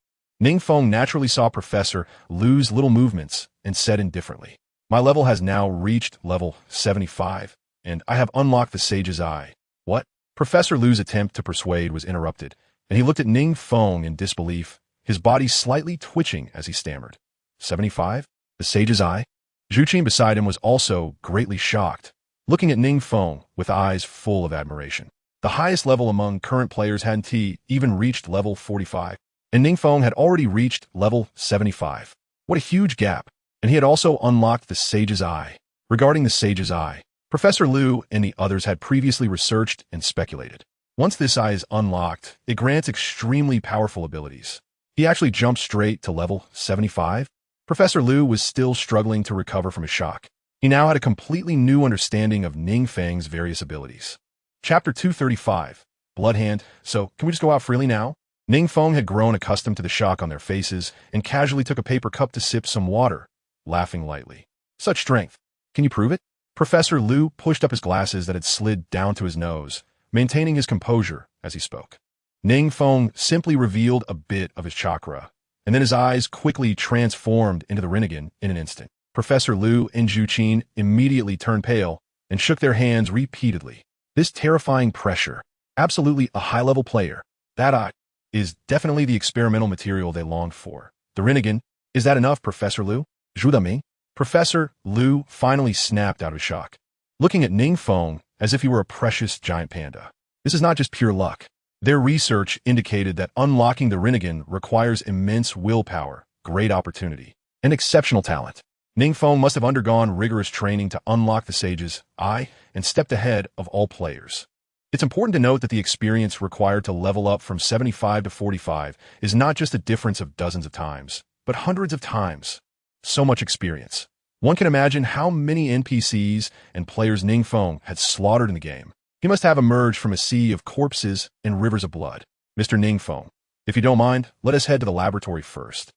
NingFeng naturally saw Professor Liu's little movements and said indifferently, "My level has now reached level 75, and I have unlocked the Sage's Eye." What? Professor Liu's attempt to persuade was interrupted, and he looked at NingFeng in disbelief, his body slightly twitching as he stammered. 75? The Sage's Eye? Zhuqin beside him was also greatly shocked, looking at NingFeng with eyes full of admiration. The highest level among current players hadn't even reached level 45, and NingFeng had already reached level 75. What a huge gap! And he had also unlocked the Sage's Eye. Regarding the Sage's Eye, Professor Liu and the others had previously researched and speculated. Once this eye is unlocked, it grants extremely powerful abilities. He actually jumped straight to level 75. Professor Liu was still struggling to recover from his shock. He now had a completely new understanding of NingFeng's various abilities. Chapter 235, Bloodhand. So, can we just go out freely now? NingFeng had grown accustomed to the shock on their faces and casually took a paper cup to sip some water, laughing lightly. Such strength. Can you prove it? Professor Liu pushed up his glasses that had slid down to his nose, maintaining his composure as he spoke. NingFeng simply revealed a bit of his chakra, and then his eyes quickly transformed into the Rinnegan in an instant. Professor Liu and Zhuqin immediately turned pale and shook their hands repeatedly. This terrifying pressure, absolutely a high-level player, that is definitely the experimental material they longed for. The Rinnegan, is that enough, Professor Liu? Zhudame? Professor Liu finally snapped out of shock, looking at NingFeng as if he were a precious giant panda. This is not just pure luck. Their research indicated that unlocking the Rinnegan requires immense willpower, great opportunity, and exceptional talent. NingFeng must have undergone rigorous training to unlock the Sage's Eye and stepped ahead of all players. It's important to note that the experience required to level up from 75 to 45 is not just a difference of dozens of times, but hundreds of times. So much experience. One can imagine how many NPCs and players NingFeng had slaughtered in the game. He must have emerged from a sea of corpses and rivers of blood. Mr. NingFeng, if you don't mind, let us head to the laboratory first.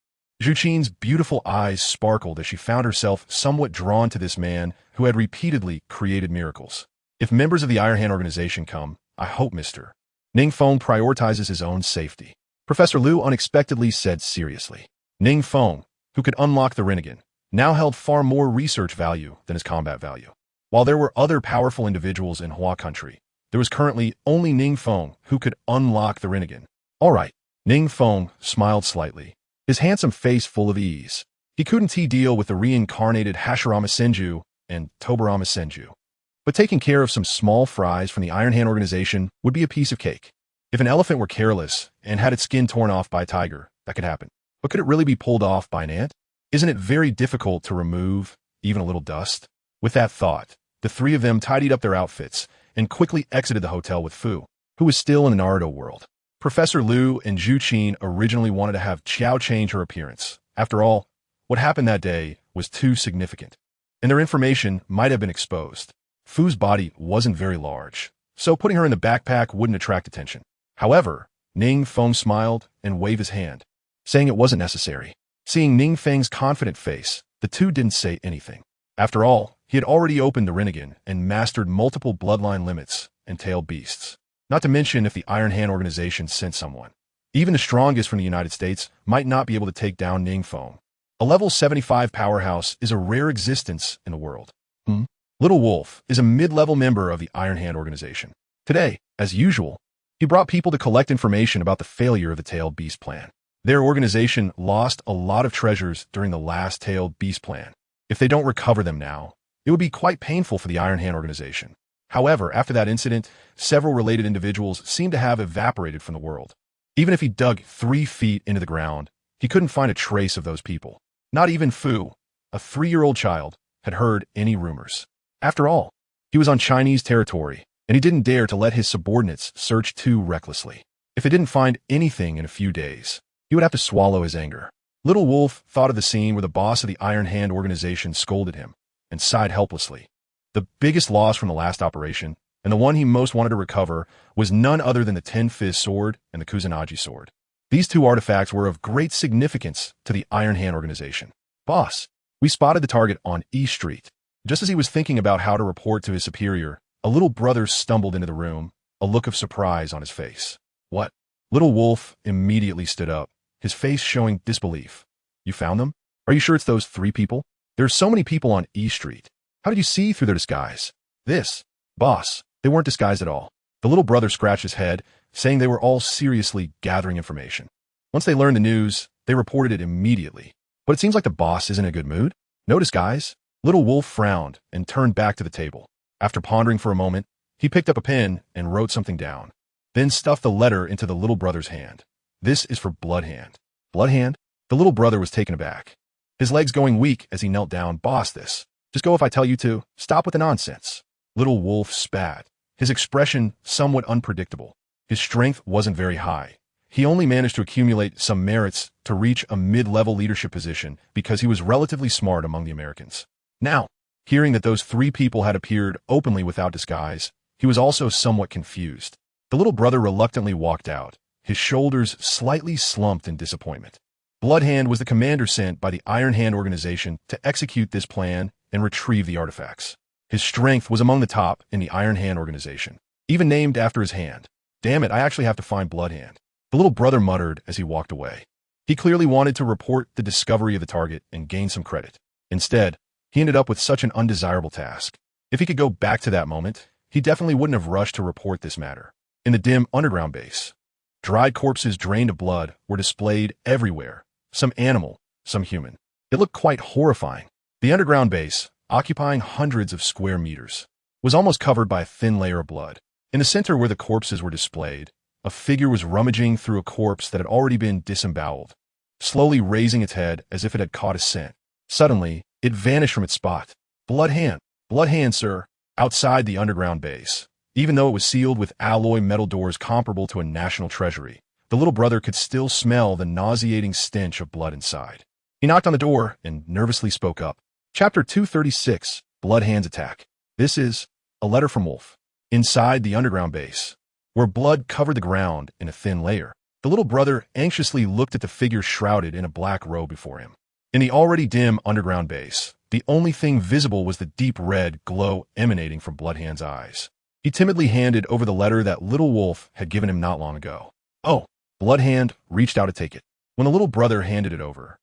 Zhu Qin's beautiful eyes sparkled as she found herself somewhat drawn to this man who had repeatedly created miracles. If members of the Iron Hand organization come, I hope Mr. NingFeng prioritizes his own safety. Professor Liu unexpectedly said seriously. NingFeng, who could unlock the Rinnegan, now held far more research value than his combat value. While there were other powerful individuals in Hua country, there was currently only NingFeng who could unlock the Rinnegan. All right, NingFeng smiled slightly, his handsome face full of ease. He couldn't deal with the reincarnated Hashirama Senju and Tobarama Senju. But taking care of some small fries from the Iron Hand organization would be a piece of cake. If an elephant were careless and had its skin torn off by a tiger, that could happen. But could it really be pulled off by an ant? Isn't it very difficult to remove even a little dust? With that thought, the three of them tidied up their outfits and quickly exited the hotel with Fu, who was still in the Naruto world. Professor Liu and Zhu Qin originally wanted to have Qiao change her appearance. After all, what happened that day was too significant, and their information might have been exposed. Fu's body wasn't very large, so putting her in the backpack wouldn't attract attention. However, NingFeng smiled and waved his hand, saying it wasn't necessary. Seeing NingFeng's confident face, the two didn't say anything. After all, he had already opened the Rinnegan and mastered multiple bloodline limits and tailed beasts. Not to mention if the Iron Hand organization sent someone. Even the strongest from the United States might not be able to take down NingFeng. A level 75 powerhouse is a rare existence in the world. Little Wolf is a mid-level member of the Iron Hand organization. Today, as usual, he brought people to collect information about the failure of the Tailed Beast plan. Their organization lost a lot of treasures during the last Tailed Beast plan. If they don't recover them now, it would be quite painful for the Iron Hand organization. However, after that incident, several related individuals seemed to have evaporated from the world. Even if he dug 3 feet into the ground, he couldn't find a trace of those people. Not even Fu, a 3-year-old child, had heard any rumors. After all, he was on Chinese territory, and he didn't dare to let his subordinates search too recklessly. If it didn't find anything in a few days, he would have to swallow his anger. Little Wolf thought of the scene where the boss of the Iron Hand organization scolded him and sighed helplessly. The biggest loss from the last operation, and the one he most wanted to recover, was none other than the Ten-Fist sword and the Kusanagi sword. These 2 artifacts were of great significance to the Iron Hand organization. Boss, we spotted the target on E Street. Just as he was thinking about how to report to his superior, a little brother stumbled into the room, a look of surprise on his face. What? Little Wolf immediately stood up, his face showing disbelief. You found them? Are you sure it's those 3 people? There are so many people on E Street. How did you see through their disguise? Boss, they weren't disguised at all. The little brother scratched his head, saying they were all seriously gathering information. Once they learned the news, they reported it immediately. But it seems like the boss isn't in a good mood. No disguise? Little Wolf frowned and turned back to the table. After pondering for a moment, he picked up a pen and wrote something down, then stuffed the letter into the little brother's hand. This is for Bloodhand. Bloodhand? The little brother was taken aback, his legs going weak as he knelt down. Boss, this. Just go if I tell you to. Stop with the nonsense. Little Wolf spat, his expression somewhat unpredictable. His strength wasn't very high. He only managed to accumulate some merits to reach a mid-level leadership position because he was relatively smart among the Americans. Now, hearing that those 3 people had appeared openly without disguise, he was also somewhat confused. The little brother reluctantly walked out, his shoulders slightly slumped in disappointment. Bloodhand was the commander sent by the Iron Hand organization to execute this plan and retrieve the artifacts. His strength was among the top in the Iron Hand organization, even named after his hand. Damn it, I actually have to find Bloodhand. The little brother muttered as he walked away. He clearly wanted to report the discovery of the target and gain some credit. Instead, he ended up with such an undesirable task. If he could go back to that moment, he definitely wouldn't have rushed to report this matter. In the dim underground base, dried corpses drained of blood were displayed everywhere, some animal, some human. It looked quite horrifying. The underground base, occupying hundreds of square meters, was almost covered by a thin layer of blood. In the center where the corpses were displayed, a figure was rummaging through a corpse that had already been disemboweled, slowly raising its head as if it had caught a scent. Suddenly, it vanished from its spot. Bloodhand, sir. Outside the underground base, Even though it was sealed with alloy metal doors comparable to a national treasury, the little brother could still smell the nauseating stench of blood inside. He knocked on the door and nervously spoke up. Chapter 236, Blood Hand's Attack. This is a letter from Wolf. Inside the underground base, where blood covered the ground in a thin layer, the little brother anxiously looked at the figure shrouded in a black robe before him. In the already dim underground base, the only thing visible was the deep red glow emanating from Bloodhand's eyes. He timidly handed over the letter that little Wolf had given him not long ago. Oh, Bloodhand reached out to take it. When the little brother handed it over,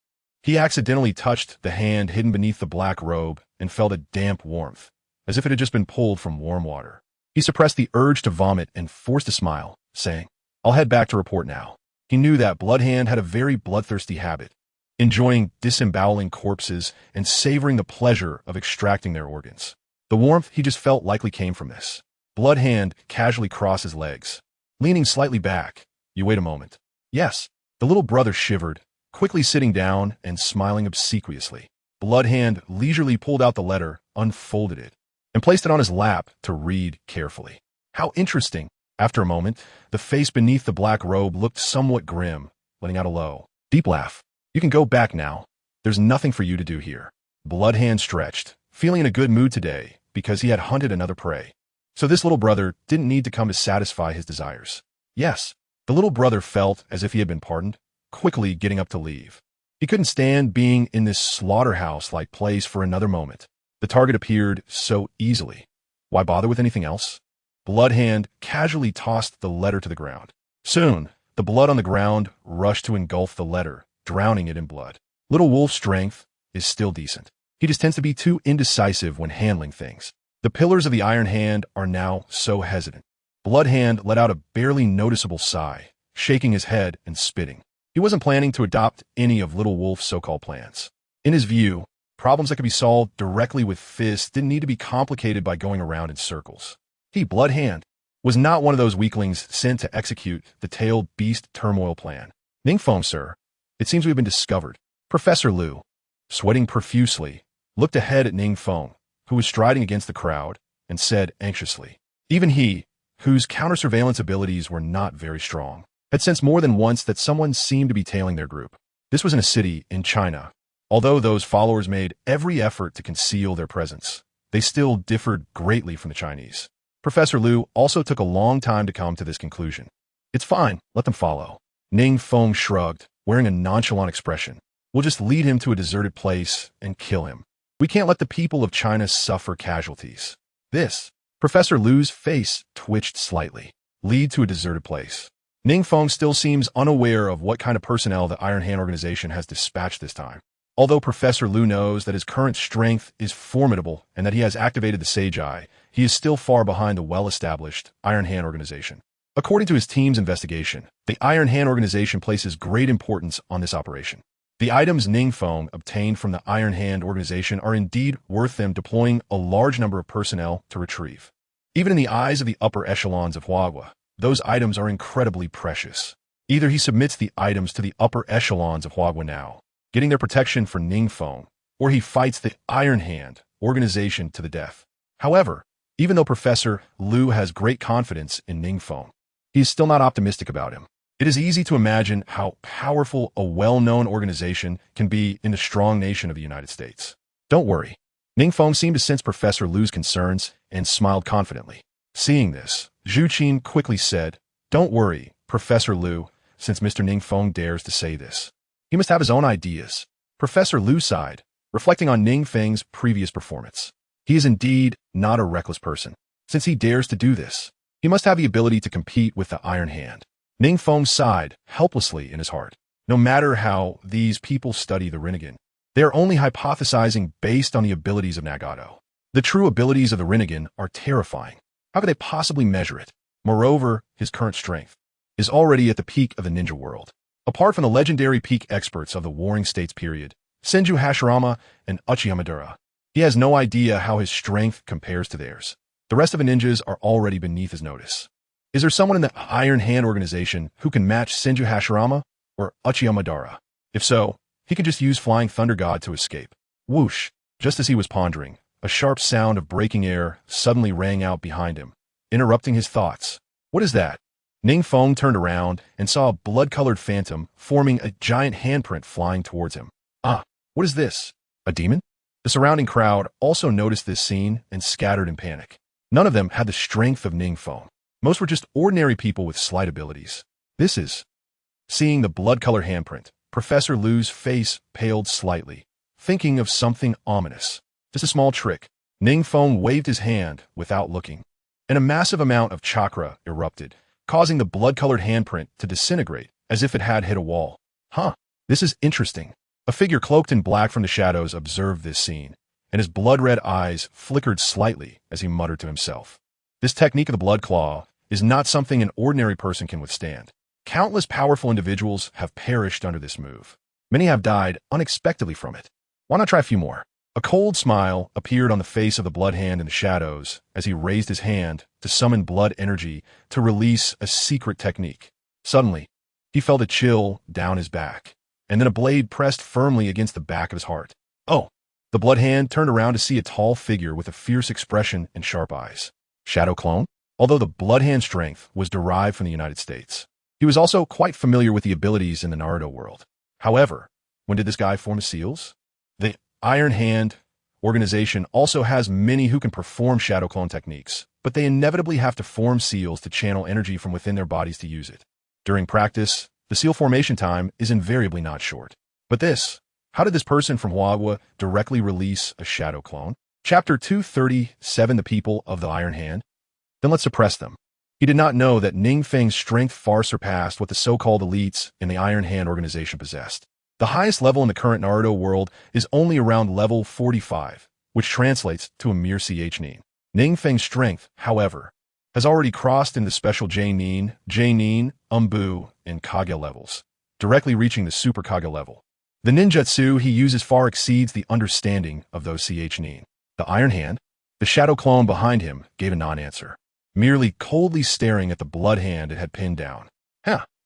he accidentally touched the hand hidden beneath the black robe and felt a damp warmth, as if it had just been pulled from warm water. He suppressed the urge to vomit and forced a smile, saying, "I'll head back to report now." He knew that Bloodhand had a very bloodthirsty habit, enjoying disemboweling corpses and savoring the pleasure of extracting their organs. The warmth he just felt likely came from this. Bloodhand casually crossed his legs, leaning slightly back. "You wait a moment." "Yes." The little brother shivered, quickly sitting down and smiling obsequiously. Bloodhand leisurely pulled out the letter, unfolded it, and placed it on his lap to read carefully. "How interesting." After a moment, the face beneath the black robe looked somewhat grim, letting out a low, deep laugh. "You can go back now. There's nothing for you to do here." Bloodhand stretched, feeling in a good mood today because he had hunted another prey. So this little brother didn't need to come to satisfy his desires. Yes, the little brother felt as if he had been pardoned, quickly getting up to leave. He couldn't stand being in this slaughterhouse-like place for another moment. The target appeared so easily. Why bother with anything else? Bloodhand casually tossed the letter to the ground. Soon, the blood on the ground rushed to engulf the letter, drowning it in blood. Little Wolf's strength is still decent. He just tends to be too indecisive when handling things. The pillars of the Iron Hand are now so hesitant. Bloodhand let out a barely noticeable sigh, shaking his head and spitting. He wasn't planning to adopt any of Little Wolf's so-called plans. In his view, problems that could be solved directly with fists didn't need to be complicated by going around in circles. He, Bloodhand, was not one of those weaklings sent to execute the tailed beast turmoil plan. "NingFeng, sir. It seems we've been discovered." Professor Liu, sweating profusely, looked ahead at NingFeng, who was striding against the crowd, and said anxiously. Even he, whose counter-surveillance abilities were not very strong, had sensed more than once that someone seemed to be tailing their group. This was in a city in China. Although those followers made every effort to conceal their presence, they still differed greatly from the Chinese. Professor Liu also took a long time to come to this conclusion. "It's fine, let them follow." NingFeng shrugged, wearing a nonchalant expression. "We'll just lead him to a deserted place and kill him. We can't let the people of China suffer casualties." This, Professor Liu's face twitched slightly. Lead to a deserted place. NingFeng still seems unaware of what kind of personnel the Iron Hand organization has dispatched this time. Although Professor Liu knows that his current strength is formidable and that he has activated the Sage Eye, he is still far behind the well-established Iron Hand organization. According to his team's investigation, the Iron Hand organization places great importance on this operation. The items NingFeng obtained from the Iron Hand organization are indeed worth them deploying a large number of personnel to retrieve. Even in the eyes of the upper echelons of Hyuga, those items are incredibly precious. Either he submits the items to the upper echelons of Hyuga now, getting their protection for NingFeng, or he fights the Iron Hand organization to the death. However, even though Professor Liu has great confidence in NingFeng, he is still not optimistic about him. It is easy to imagine how powerful a well-known organization can be in the strong nation of the United States. "Don't worry." NingFeng seemed to sense Professor Liu's concerns and smiled confidently. Seeing this, Zhu Qin quickly said, "Don't worry, Professor Liu, since Mr. NingFeng dares to say this. He must have his own ideas." Professor Liu sighed, reflecting on NingFeng's previous performance. He is indeed not a reckless person. Since he dares to do this, he must have the ability to compete with the Iron Hand. NingFeng sighed helplessly in his heart. No matter how these people study the Rinnegan, they are only hypothesizing based on the abilities of Nagato. The true abilities of the Rinnegan are terrifying. How could they possibly measure it? Moreover, his current strength is already at the peak of the ninja world. Apart from the legendary peak experts of the Warring States period, Senju Hashirama and Uchiha, he has no idea how his strength compares to theirs. The rest of the ninjas are already beneath his notice. Is there someone in the Iron Hand organization who can match Senju Hashirama or Uchiha? If so, he could just use Flying Thunder God to escape. Whoosh! Just as he was pondering, a sharp sound of breaking air suddenly rang out behind him, interrupting his thoughts. What is that? NingFeng turned around and saw a blood-colored phantom forming a giant handprint flying towards him. Ah, what is this? A demon? The surrounding crowd also noticed this scene and scattered in panic. None of them had the strength of NingFeng. Most were just ordinary people with slight abilities. This is... Seeing the blood-colored handprint, Professor Liu's face paled slightly, thinking of something ominous. Just a small trick. NingFeng waved his hand without looking, and a massive amount of chakra erupted, causing the blood-colored handprint to disintegrate as if it had hit a wall. Huh, this is interesting. A figure cloaked in black from the shadows observed this scene, and his blood-red eyes flickered slightly as he muttered to himself. This technique of the blood claw is not something an ordinary person can withstand. Countless powerful individuals have perished under this move. Many have died unexpectedly from it. Why not try a few more? A cold smile appeared on the face of the blood hand in the shadows as he raised his hand to summon blood energy to release a secret technique. Suddenly, he felt a chill down his back, and then a blade pressed firmly against the back of his heart. Oh! The blood hand turned around to see a tall figure with a fierce expression and sharp eyes. Shadow clone? Although the blood hand strength was derived from the United States, he was also quite familiar with the abilities in the Naruto world. However, when did this guy form his seals? The Iron Hand organization also has many who can perform shadow clone techniques, but they inevitably have to form seals to channel energy from within their bodies to use it. During practice, the seal formation time is invariably not short. But how did this person from Hyuga directly release a shadow clone? Chapter 237, The People of the Iron Hand. Then let's suppress them. He did not know that NingFeng's strength far surpassed what the so-called elites in the Iron Hand organization possessed. The highest level in the current Naruto world is only around level 45, which translates to a mere CH-nin. NingFeng's strength, however, has already crossed into the special J-nin, Umbu, and Kage levels, directly reaching the Super Kage level. The ninjutsu he uses far exceeds the understanding of those CH-nin. The Iron Hand, the shadow clone behind him, gave a non-answer, merely coldly staring at the blood hand it had pinned down.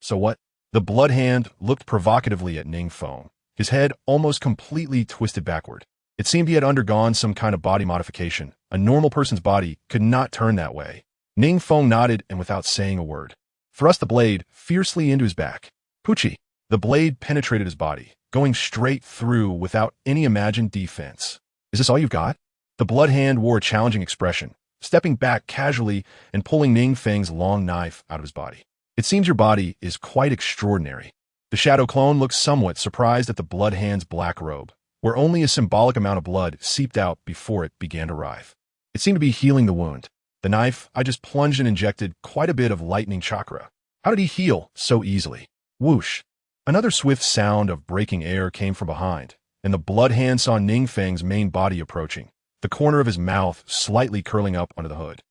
So what? The blood hand looked provocatively at NingFeng, his head almost completely twisted backward. It seemed he had undergone some kind of body modification. A normal person's body could not turn that way. NingFeng nodded and without saying a word, thrust the blade fiercely into his back. Poochie! The blade penetrated his body, going straight through without any imagined defense. Is this all you've got? The blood hand wore a challenging expression, stepping back casually and pulling NingFeng's long knife out of his body. It seems your body is quite extraordinary. The shadow clone looked somewhat surprised at the blood hand's black robe, where only a symbolic amount of blood seeped out before it began to writhe. It seemed to be healing the wound. The knife, I just plunged and injected quite a bit of lightning chakra. How did he heal so easily? Whoosh! Another swift sound of breaking air came from behind, and the blood hand saw NingFeng's main body approaching, the corner of his mouth slightly curling up under the hood.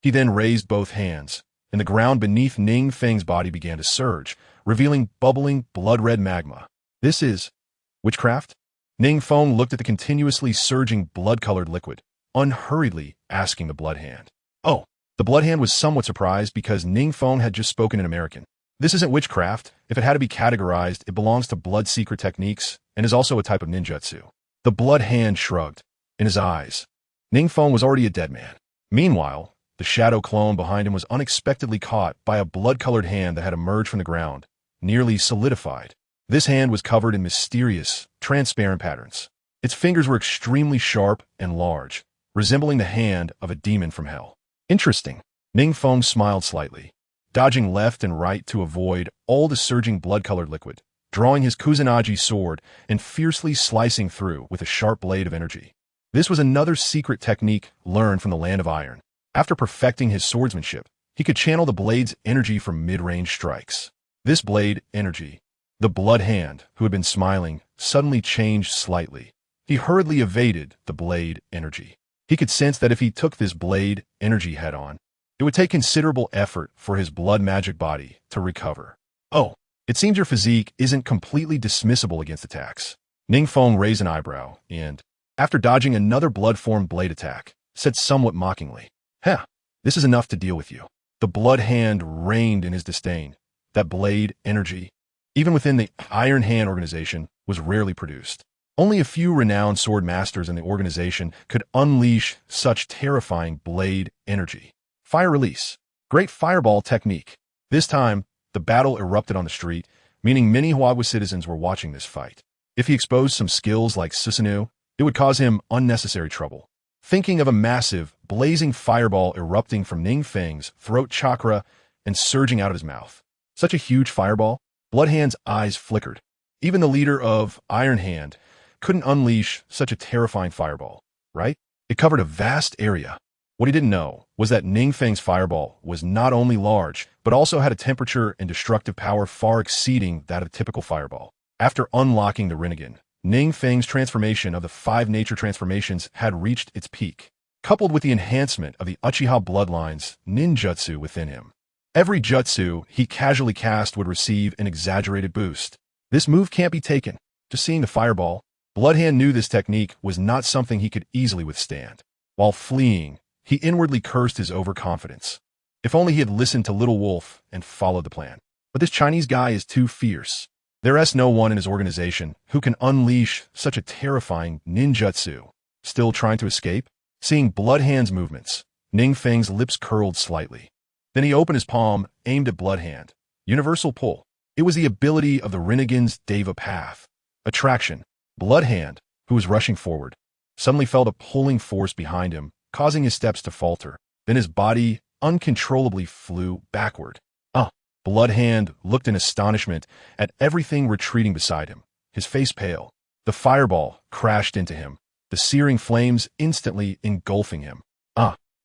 He then raised both hands, and the ground beneath NingFeng's body began to surge, revealing bubbling, blood-red magma. This is witchcraft? NingFeng looked at the continuously surging blood-colored liquid, unhurriedly asking the blood hand. Oh, the blood hand was somewhat surprised because NingFeng had just spoken in American. This isn't witchcraft. If it had to be categorized, it belongs to blood secret techniques and is also a type of ninjutsu. The blood hand shrugged. In his eyes, NingFeng was already a dead man. Meanwhile, the shadow clone behind him was unexpectedly caught by a blood-colored hand that had emerged from the ground, nearly solidified. This hand was covered in mysterious, transparent patterns. Its fingers were extremely sharp and large, resembling the hand of a demon from hell. Interesting. NingFeng smiled slightly, dodging left and right to avoid all the surging blood-colored liquid, drawing his Kusanagi sword and fiercely slicing through with a sharp blade of energy. This was another secret technique learned from the Land of Iron. After perfecting his swordsmanship, he could channel the blade's energy from mid-range strikes. This blade energy, the blood hand, who had been smiling, suddenly changed slightly. He hurriedly evaded the blade energy. He could sense that if he took this blade energy head-on, it would take considerable effort for his blood magic body to recover. Oh, it seems your physique isn't completely dismissible against attacks. NingFeng raised an eyebrow and, after dodging another blood-formed blade attack, said somewhat mockingly, this is enough to deal with you. The blood hand reigned in his disdain. That blade energy, even within the Iron Hand organization, was rarely produced. Only a few renowned sword masters in the organization could unleash such terrifying blade energy. Fire release. Great fireball technique. This time, the battle erupted on the street, meaning many Hyuga citizens were watching this fight. If he exposed some skills like Susanoo, it would cause him unnecessary trouble. Thinking of a massive, blazing fireball erupting from NingFeng's throat chakra and surging out of his mouth. Such a huge fireball, Bloodhand's eyes flickered. Even the leader of Iron Hand couldn't unleash such a terrifying fireball, right? It covered a vast area. What he didn't know was that NingFeng's fireball was not only large, but also had a temperature and destructive power far exceeding that of a typical fireball. After unlocking the Rinnegan, NingFeng's transformation of the 5 nature transformations had reached its peak, coupled with the enhancement of the Uchiha bloodline's ninjutsu within him. Every jutsu he casually cast would receive an exaggerated boost. This move can't be taken. Just seeing the fireball, Bloodhand knew this technique was not something he could easily withstand. While fleeing, he inwardly cursed his overconfidence. If only he had listened to Little Wolf and followed the plan. But this Chinese guy is too fierce. There's no one in his organization who can unleash such a terrifying ninjutsu. Still trying to escape? Seeing Bloodhand's movements, NingFeng's lips curled slightly. Then he opened his palm, aimed at Bloodhand. Universal pull. It was the ability of the Rinnegan's Deva path. Attraction. Bloodhand, who was rushing forward, suddenly felt a pulling force behind him, causing his steps to falter. Then his body uncontrollably flew backward. Bloodhand looked in astonishment at everything retreating beside him, his face pale. The fireball crashed into him, the searing flames instantly engulfing him.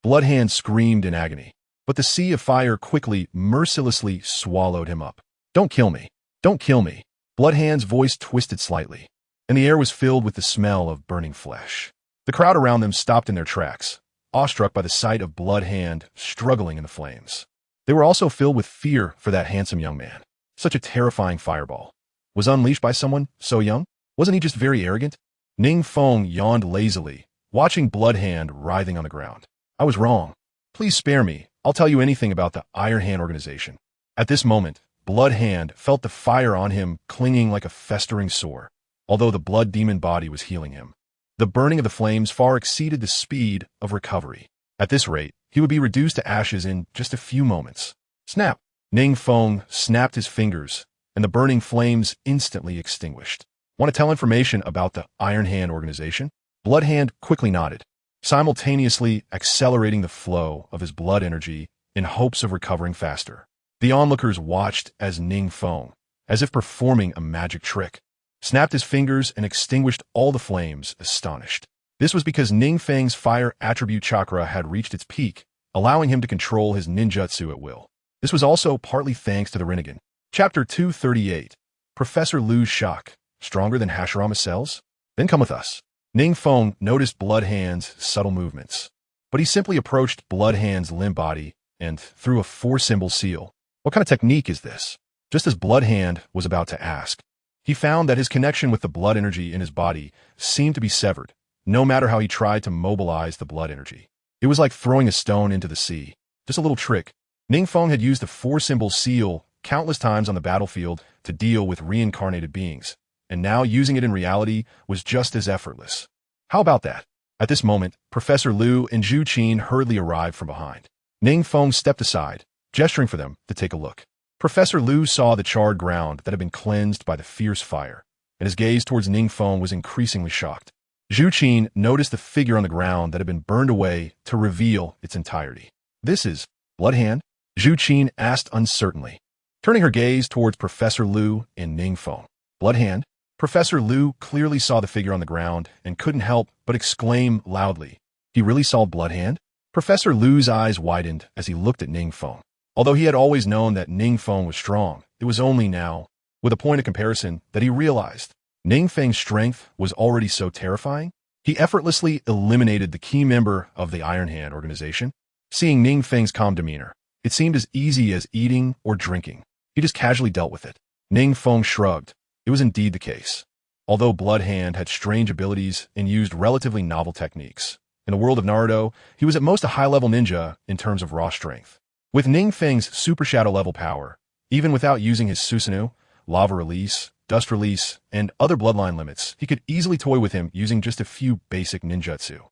Bloodhand screamed in agony. But the sea of fire quickly, mercilessly swallowed him up. Don't kill me. Don't kill me. Bloodhand's voice twisted slightly, and the air was filled with the smell of burning flesh. The crowd around them stopped in their tracks, awestruck by the sight of Bloodhand struggling in the flames. They were also filled with fear for that handsome young man. Such a terrifying fireball. Was unleashed by someone so young? Wasn't he just very arrogant? NingFeng yawned lazily, watching Bloodhand writhing on the ground. I was wrong. Please spare me. I'll tell you anything about the Iron Hand organization. At this moment, Bloodhand felt the fire on him clinging like a festering sore, although the blood demon body was healing him. The burning of the flames far exceeded the speed of recovery. At this rate, he would be reduced to ashes in just a few moments. Snap! NingFeng snapped his fingers, and the burning flames instantly extinguished. Want to tell information about the Iron Hand organization? Bloodhand quickly nodded, simultaneously accelerating the flow of his blood energy in hopes of recovering faster. The onlookers watched as NingFeng, as if performing a magic trick, snapped his fingers and extinguished all the flames, astonished. This was because NingFeng's fire attribute chakra had reached its peak, allowing him to control his ninjutsu at will. This was also partly thanks to the Rinnegan. Chapter 238. Professor Lu's shock. Stronger than Hashirama's cells? Then come with us. NingFeng noticed Bloodhand's subtle movements, but he simply approached Bloodhand's limb body and threw a 4-symbol seal. What kind of technique is this? Just as Bloodhand was about to ask, he found that his connection with the blood energy in his body seemed to be severed, no matter how he tried to mobilize the blood energy. It was like throwing a stone into the sea. Just a little trick. NingFeng had used the 4-symbol seal countless times on the battlefield to deal with reincarnated beings, and now using it in reality was just as effortless. How about that? At this moment, Professor Lu and Zhu Qin hurriedly arrived from behind. NingFeng stepped aside, gesturing for them to take a look. Professor Lu saw the charred ground that had been cleansed by the fierce fire, and his gaze towards NingFeng was increasingly shocked. Zhu Qin noticed the figure on the ground that had been burned away to reveal its entirety. This is Bloodhand? Zhu Qin asked uncertainly, turning her gaze towards Professor Lu and NingFeng. Bloodhand? Professor Lu clearly saw the figure on the ground and couldn't help but exclaim loudly. He really saw Bloodhand? Professor Lu's eyes widened as he looked at NingFeng. Although he had always known that NingFeng was strong, it was only now, with a point of comparison, that he realized NingFeng's strength was already so terrifying. He effortlessly eliminated the key member of the Iron Hand organization. Seeing NingFeng's calm demeanor, it seemed as easy as eating or drinking. He just casually dealt with it. NingFeng shrugged. It was indeed the case. Although Bloodhand had strange abilities and used relatively novel techniques, in the world of Naruto, he was at most a high-level ninja in terms of raw strength. With NingFeng's Super Shadow level power, even without using his Susanoo, Lava Release, Dust Release, and other bloodline limits, he could easily toy with him using just a few basic ninjutsu.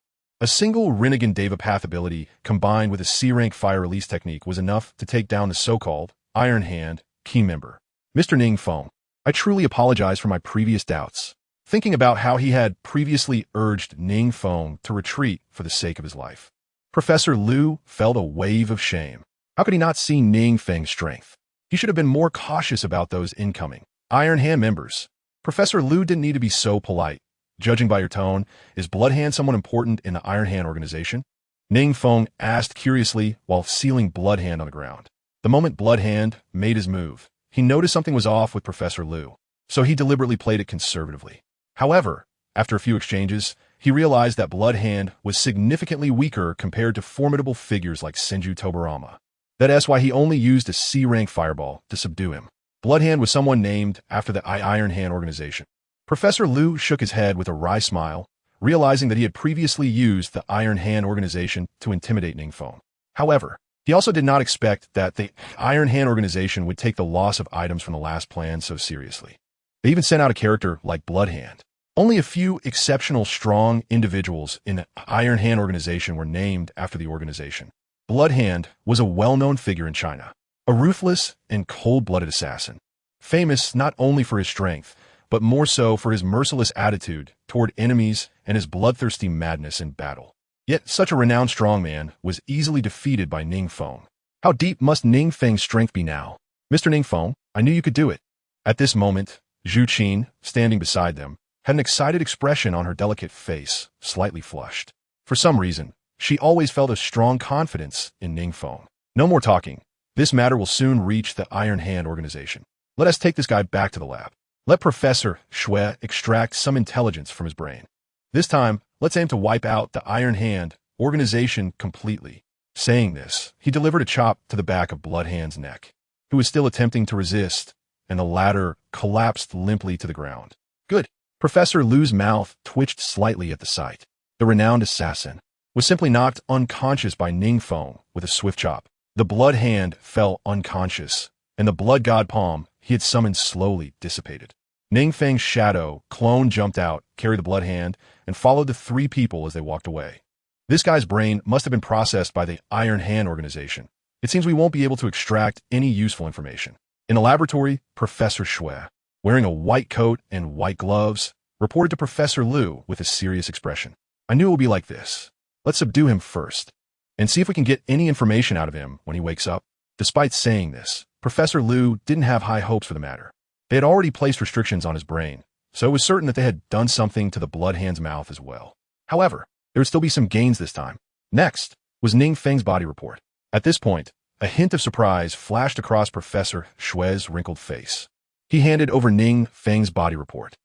A single Rinnegan Devapath ability combined with a C-rank fire release technique was enough to take down the so-called Iron Hand key member. Mr. NingFeng, I truly apologize for my previous doubts. Thinking about how he had previously urged NingFeng to retreat for the sake of his life. Professor Liu felt a wave of shame. How could he not see NingFeng's strength? He should have been more cautious about those incoming Iron Hand members. Professor Liu didn't need to be so polite. Judging by your tone, is Blood Hand someone important in the Iron Hand organization? NingFeng asked curiously while sealing Blood Hand on the ground. The moment Blood Hand made his move, he noticed something was off with Professor Liu, so he deliberately played it conservatively. However, after a few exchanges, he realized that Blood Hand was significantly weaker compared to formidable figures like Senju Tobarama. That's why he only used a C-rank fireball to subdue him. Blood Hand was someone named after the Iron Hand organization. Professor Liu shook his head with a wry smile, realizing that he had previously used the Iron Hand organization to intimidate NingFeng. However, he also did not expect that the Iron Hand organization would take the loss of items from the last plan so seriously. They even sent out a character like Blood Hand. Only a few exceptional strong individuals in the Iron Hand organization were named after the organization. Blood Hand was a well-known figure in China, a ruthless and cold-blooded assassin, famous not only for his strength, but more so for his merciless attitude toward enemies and his bloodthirsty madness in battle. Yet such a renowned strongman was easily defeated by NingFeng. How deep must NingFeng's strength be now? Mr. NingFeng, I knew you could do it. At this moment, Zhu Qin, standing beside them, had an excited expression on her delicate face, slightly flushed. For some reason, she always felt a strong confidence in NingFeng. No more talking. This matter will soon reach the Iron Hand organization. Let us take this guy back to the lab. Let Professor Shui extract some intelligence from his brain. This time, let's aim to wipe out the Iron Hand organization completely. Saying this, he delivered a chop to the back of Blood Hand's neck, who was still attempting to resist, and the latter collapsed limply to the ground. Good. Professor Liu's mouth twitched slightly at the sight. The renowned assassin was simply knocked unconscious by NingFeng with a swift chop. The Blood Hand fell unconscious, and the Blood God Palm he had summoned slowly dissipated. NingFeng's shadow clone jumped out, carried the Blood Hand, and followed the three people as they walked away. This guy's brain must have been processed by the Iron Hand organization. It seems we won't be able to extract any useful information. In the laboratory, Professor Shui, wearing a white coat and white gloves, reported to Professor Liu with a serious expression. I knew it would be like this. Let's subdue him first, and see if we can get any information out of him when he wakes up. Despite saying this, Professor Liu didn't have high hopes for the matter. They had already placed restrictions on his brain, so it was certain that they had done something to the Blood Hand's mouth as well. However, there would still be some gains this time. Next was NingFeng's body report. At this point, a hint of surprise flashed across Professor Shui's wrinkled face. He handed over NingFeng's body report.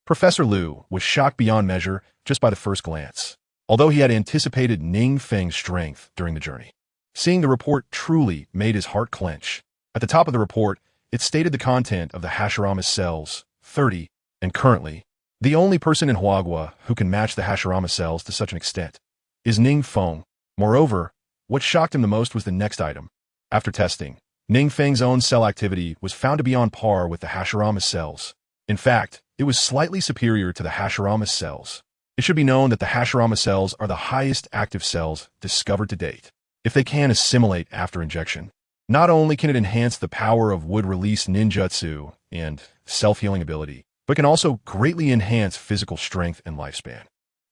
Professor Liu was shocked beyond measure just by the first glance, although he had anticipated NingFeng's strength during the journey. Seeing the report truly made his heart clench. At the top of the report, it stated the content of the Hashirama cells, 30, and currently, the only person in Hyuga who can match the Hashirama cells to such an extent is NingFeng. Moreover, what shocked him the most was the next item. After testing, NingFeng's own cell activity was found to be on par with the Hashirama cells. In fact, it was slightly superior to the Hashirama cells. It should be known that the Hashirama cells are the highest active cells discovered to date. If they can assimilate after injection, not only can it enhance the power of wood-release ninjutsu and self-healing ability, but can also greatly enhance physical strength and lifespan.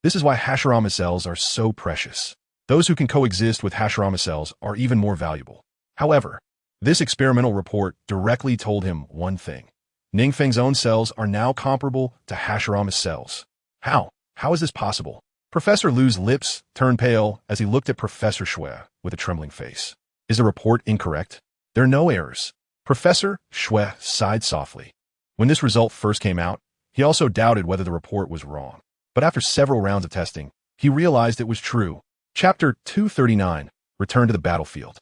This is why Hashirama cells are so precious. Those who can coexist with Hashirama cells are even more valuable. However, this experimental report directly told him one thing. NingFeng's own cells are now comparable to Hashirama cells. How? How is this possible? Professor Liu's lips turned pale as he looked at Professor Shui with a trembling face. Is the report incorrect? There are no errors. Professor Shui sighed softly. When this result first came out, he also doubted whether the report was wrong. But after several rounds of testing, he realized it was true. Chapter 239, Return to the Battlefield.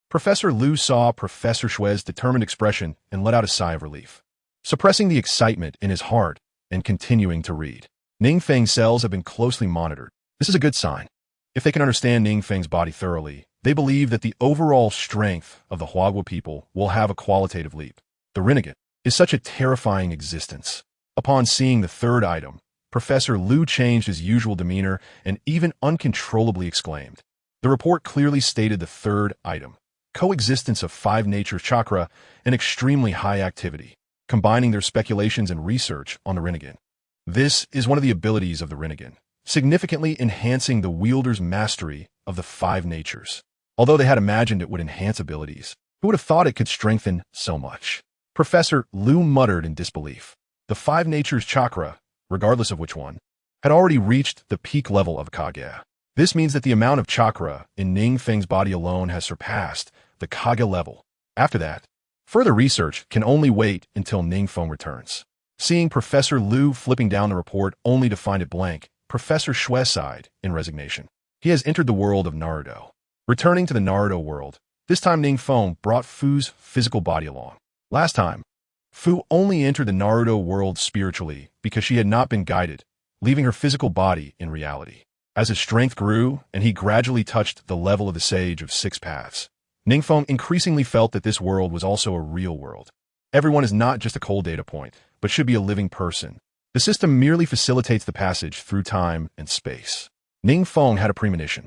Professor Liu saw Professor Shui's determined expression and let out a sigh of relief, suppressing the excitement in his heart and continuing to read. NingFeng's cells have been closely monitored. This is a good sign. If they can understand NingFeng's body thoroughly, they believe that the overall strength of the Hyuga people will have a qualitative leap. The Rinnegan is such a terrifying existence. Upon seeing the third item, Professor Liu changed his usual demeanor and even uncontrollably exclaimed. The report clearly stated the third item: coexistence of 5 natures chakra and extremely high activity, combining their speculations and research on the Rinnegan. This is one of the abilities of the Rinnegan, significantly enhancing the wielder's mastery of the 5 natures. Although they had imagined it would enhance abilities, who would have thought it could strengthen so much? Professor Liu muttered in disbelief. The 5 natures chakra, regardless of which one, had already reached the peak level of Kage. This means that the amount of chakra in NingFeng's body alone has surpassed the Kage level. After that, further research can only wait until NingFeng returns. Seeing Professor Liu flipping down the report only to find it blank, Professor Shui sighed in resignation. He has entered the world of Naruto. Returning to the Naruto world, this time NingFeng brought Fu's physical body along. Last time, Fu only entered the Naruto world spiritually because she had not been guided, leaving her physical body in reality. As his strength grew and he gradually touched the level of the Sage of 6 Paths, NingFeng increasingly felt that this world was also a real world. Everyone is not just a cold data point, but should be a living person. The system merely facilitates the passage through time and space. NingFeng had a premonition.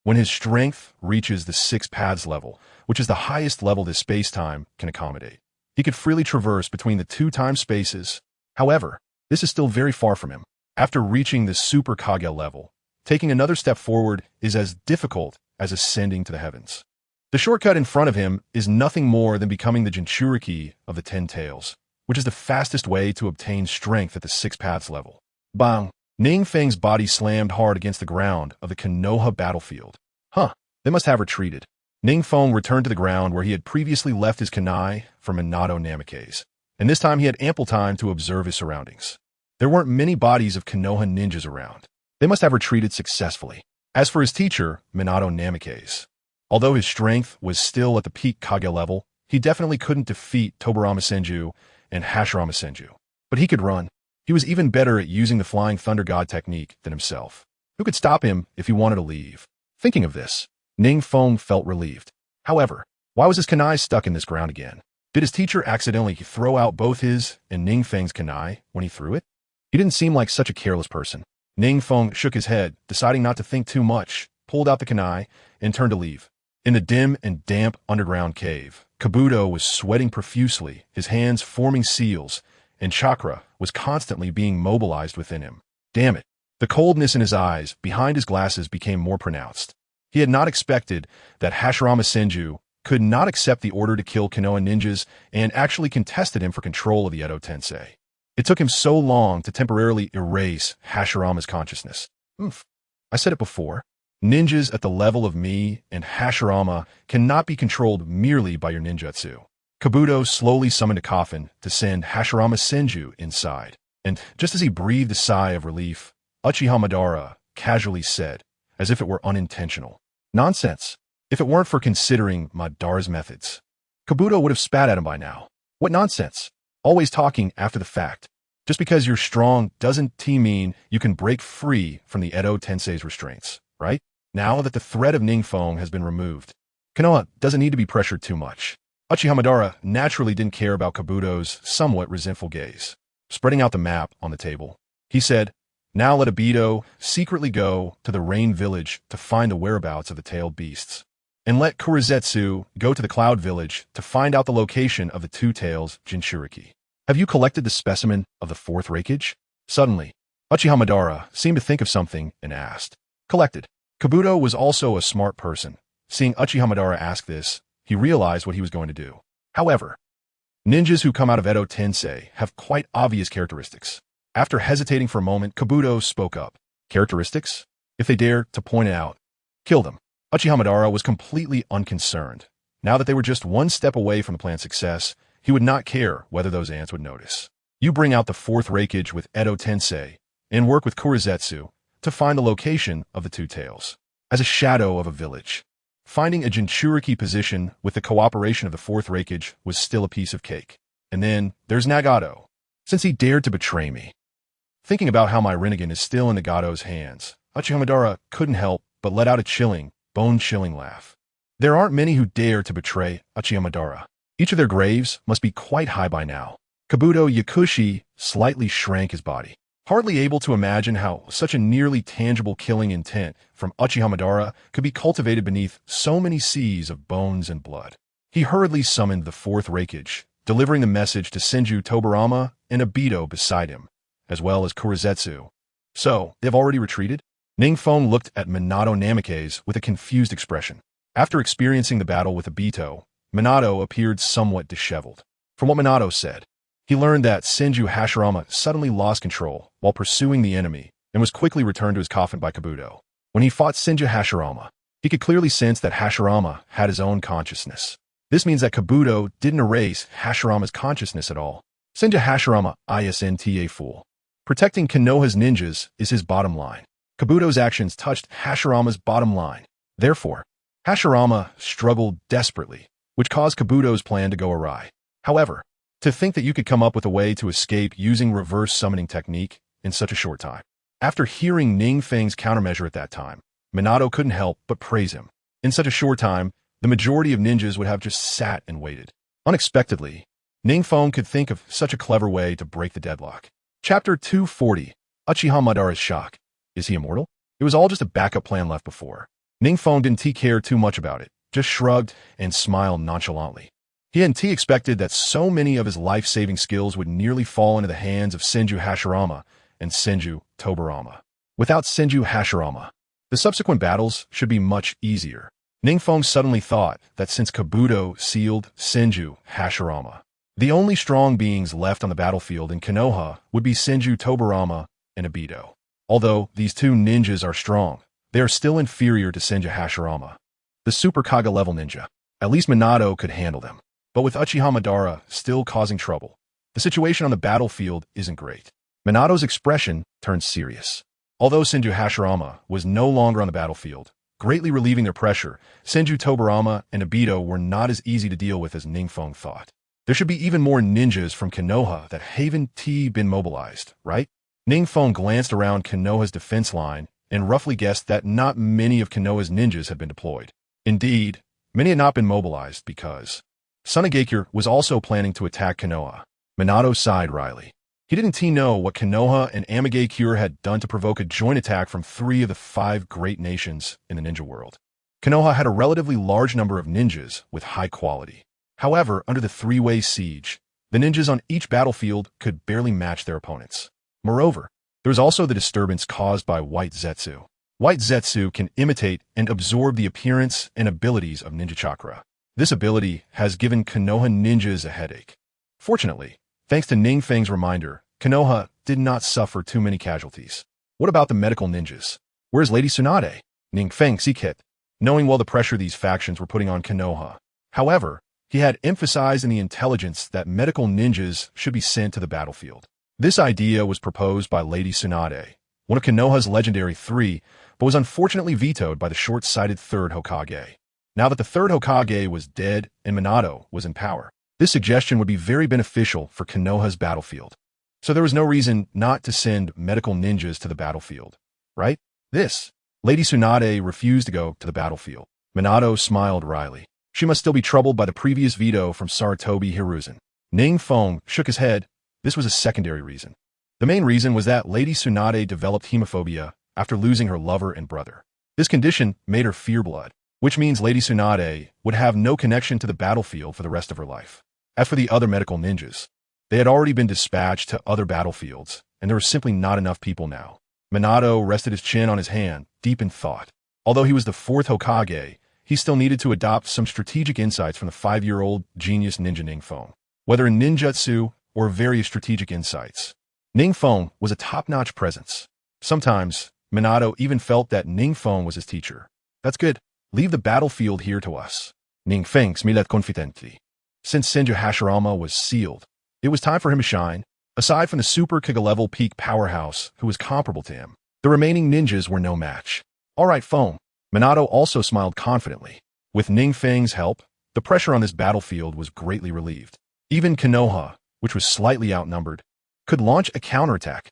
When his strength reaches the 6 Paths level, which is the highest level this space-time can accommodate, he could freely traverse between the 2 time spaces. However, this is still very far from him. After reaching the Super Kage level, taking another step forward is as difficult as ascending to the heavens. The shortcut in front of him is nothing more than becoming the Jinchuriki of the 10 Tails, which is the fastest way to obtain strength at the 6 Paths level. Bang! NingFeng's body slammed hard against the ground of the Konoha battlefield. They must have retreated. NingFeng returned to the ground where he had previously left his kunai for Minato Namikaze, and this time he had ample time to observe his surroundings. There weren't many bodies of Konoha ninjas around. They must have retreated successfully. As for his teacher, Minato Namikaze, although his strength was still at the peak Kage level, he definitely couldn't defeat Tobirama Senju and Hashirama Senju. But he could run. He was even better at using the Flying Thunder God technique than himself. Who could stop him if he wanted to leave? Thinking of this, NingFeng felt relieved. However, why was his kunai stuck in this ground again? Did his teacher accidentally throw out both his and NingFeng's kunai when he threw it? He didn't seem like such a careless person. NingFeng shook his head, deciding not to think too much, pulled out the kunai, and turned to leave. In the dim and damp underground cave, Kabuto was sweating profusely, his hands forming seals, and chakra was constantly being mobilized within him. Damn it. The coldness in his eyes, behind his glasses, became more pronounced. He had not expected that Hashirama Senju could not accept the order to kill Konoha ninjas and actually contested him for control of the Edo Tensei. It took him so long to temporarily erase Hashirama's consciousness. I said it before. Ninjas at the level of me and Hashirama cannot be controlled merely by your ninjutsu. Kabuto slowly summoned a coffin to send Hashirama Senju inside. And just as he breathed a sigh of relief, Uchiha Madara casually said, as if it were unintentional, "Nonsense. If it weren't for considering Madara's methods, Kabuto would have spat at him by now. What nonsense? Always talking after the fact. Just because you're strong doesn't mean you can break free from the Edo Tensei's restraints, right? Now that the threat of NingFeng has been removed, Konoha doesn't need to be pressured too much." Uchiha Madara naturally didn't care about Kabuto's somewhat resentful gaze. Spreading out the map on the table, he said, "Now let Obito secretly go to the Rain Village to find the whereabouts of the tailed beasts. And let Kurizetsu go to the Cloud Village to find out the location of the 2 Tails Jinchuriki. Have you collected the specimen of the 4th Reikage?" Suddenly, Uchiha Madara seemed to think of something and asked. Collected. Kabuto was also a smart person. Seeing Uchiha Madara ask this, he realized what he was going to do. However, ninjas who come out of Edo Tensei have quite obvious characteristics. After hesitating for a moment, Kabuto spoke up. Characteristics? If they dare to point it out, kill them. Uchiha Madara was completely unconcerned. Now that they were just one step away from the plan's success, he would not care whether those ants would notice. You bring out the 4th Reikage with Edo Tensei and work with Kurizetsu to find the location of the 2 Tails. As a shadow of a village, finding a Jinchuriki position with the cooperation of the 4th Reikage was still a piece of cake. And then there's Nagato. Since he dared to betray me. Thinking about how my Rinnegan is still in Nagato's hands, Uchiha Madara couldn't help but let out a chilling, bone-chilling laugh. There aren't many who dare to betray Uchiha Madara. Each of their graves must be quite high by now. Kabuto Yakushi slightly shrank his body. hardly able to imagine how such a nearly tangible killing intent from Uchiha Madara could be cultivated beneath so many seas of bones and blood. He hurriedly summoned the fourth Reikage, delivering the message to Senju Tobarama and Obito beside him, as well as Kurizetsu. So, they've already retreated? NingFeng looked at Minato Namikaze with a confused expression. After experiencing the battle with Obito, Minato appeared somewhat disheveled. From what Minato said, he learned that Senju Hashirama suddenly lost control while pursuing the enemy and was quickly returned to his coffin by Kabuto. When he fought Senju Hashirama, he could clearly sense that Hashirama had his own consciousness. This means that Kabuto didn't erase Hashirama's consciousness at all. Senju Hashirama isn't a fool. Protecting Konoha's ninjas is his bottom line. Kabuto's actions touched Hashirama's bottom line. Therefore, Hashirama struggled desperately, which caused Kabuto's plan to go awry. However, to think that you could come up with a way to escape using reverse summoning technique in such a short time. After hearing NingFeng's countermeasure at that time, Minato couldn't help but praise him. In such a short time, the majority of ninjas would have just sat and waited. Unexpectedly, NingFeng could think of such a clever way to break the deadlock. Chapter 240, Uchiha Madara's Shock. Is he immortal? It was all just a backup plan left before. NingFeng didn't care too much about it, just shrugged and smiled nonchalantly. He hadn't expected that so many of his life-saving skills would nearly fall into the hands of Senju Hashirama and Senju Tobarama. Without Senju Hashirama, the subsequent battles should be much easier. NingFeng suddenly thought that since Kabuto sealed Senju Hashirama, the only strong beings left on the battlefield in Konoha would be Senju Tobarama and Obito. Although these two ninjas are strong, they are still inferior to Senju Hashirama, the Super Kage level ninja. At least Minato could handle them. But with Uchiha Madara still causing trouble, the situation on the battlefield isn't great. Minato's expression turned serious. Although Senju Hashirama was no longer on the battlefield, greatly relieving their pressure, Senju Tobarama and Obito were not as easy to deal with as NingFeng thought. There should be even more ninjas from Konoha that haven't been mobilized, right? NingFeng glanced around Konoha's defense line and roughly guessed that not many of Konoha's ninjas had been deployed. Indeed, many had not been mobilized because Sunagakure was also planning to attack Konoha. Minato sighed wryly. He didn't know what Konoha and Amagakure had done to provoke a joint attack from 3 of the 5 great nations in the ninja world. Konoha had a relatively large number of ninjas with high quality. However, under the 3-way siege, the ninjas on each battlefield could barely match their opponents. Moreover, there was also the disturbance caused by White Zetsu. White Zetsu can imitate and absorb the appearance and abilities of ninja chakra. This ability has given Konoha ninjas a headache. Fortunately, thanks to NingFeng's reminder, Konoha did not suffer too many casualties. What about the medical ninjas? Where's Lady Tsunade? NingFeng seeked, knowing well the pressure these factions were putting on Konoha. However, he had emphasized in the intelligence that medical ninjas should be sent to the battlefield. This idea was proposed by Lady Tsunade, one of Konoha's legendary 3, but was unfortunately vetoed by the short-sighted 3rd Hokage. Now that the 3rd Hokage was dead and Minato was in power, this suggestion would be very beneficial for Konoha's battlefield. So there was no reason not to send medical ninjas to the battlefield, right? Lady Tsunade refused to go to the battlefield. Minato smiled wryly. She must still be troubled by the previous veto from Sarutobi Hiruzen. NingFeng shook his head. This was a secondary reason. The main reason was that Lady Tsunade developed hemophobia after losing her lover and brother. This condition made her fear blood, which means Lady Tsunade would have no connection to the battlefield for the rest of her life. As for the other medical ninjas, they had already been dispatched to other battlefields, and there were simply not enough people now. Minato rested his chin on his hand, deep in thought. Although he was the 4th Hokage, he still needed to adopt some strategic insights from the 5-year-old genius ninja NingFeng. Whether in ninjutsu or various strategic insights, NingFeng was a top-notch presence. Sometimes, Minato even felt that NingFeng was his teacher. That's good. Leave the battlefield here to us. NingFeng smiled confidently. Since Senju Hashirama was sealed, it was time for him to shine. Aside from the Super Kage-level peak powerhouse who was comparable to him, the remaining ninjas were no match. All right, Feng. Minato also smiled confidently. With NingFeng's help, the pressure on this battlefield was greatly relieved. Even Konoha, which was slightly outnumbered, could launch a counterattack.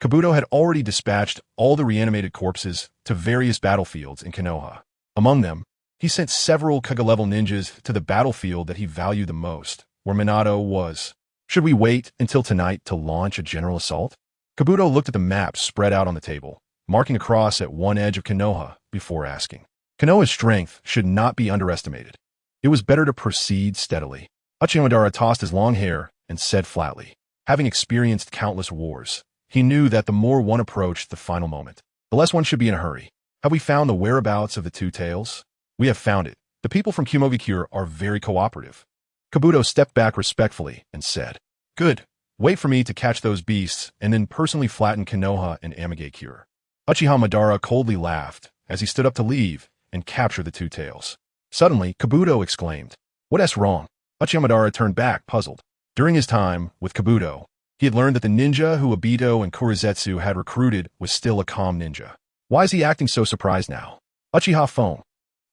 Kabuto had already dispatched all the reanimated corpses to various battlefields in Konoha. Among them, he sent several Kage-level ninjas to the battlefield that he valued the most, where Minato was. Should we wait until tonight to launch a general assault? Kabuto looked at the map spread out on the table, marking a cross at one edge of Konoha before asking. Konoha's strength should not be underestimated. It was better to proceed steadily. Orochimaru tossed his long hair and said flatly, having experienced countless wars, he knew that the more one approached the final moment, the less one should be in a hurry. Have we found the whereabouts of the two tails? We have found it. The people from Kumovicure are very cooperative. Kabuto stepped back respectfully and said, good. Wait for me to catch those beasts and then personally flatten Konoha and Amigakure. Uchiha Madara coldly laughed as he stood up to leave and capture the two tails. Suddenly, Kabuto exclaimed, "What's wrong?" Uchiha Madara turned back, puzzled. During his time with Kabuto, he had learned that the ninja who Obito and Kurizetsu had recruited was still a calm ninja. Why is he acting so surprised now? Uchiha Fong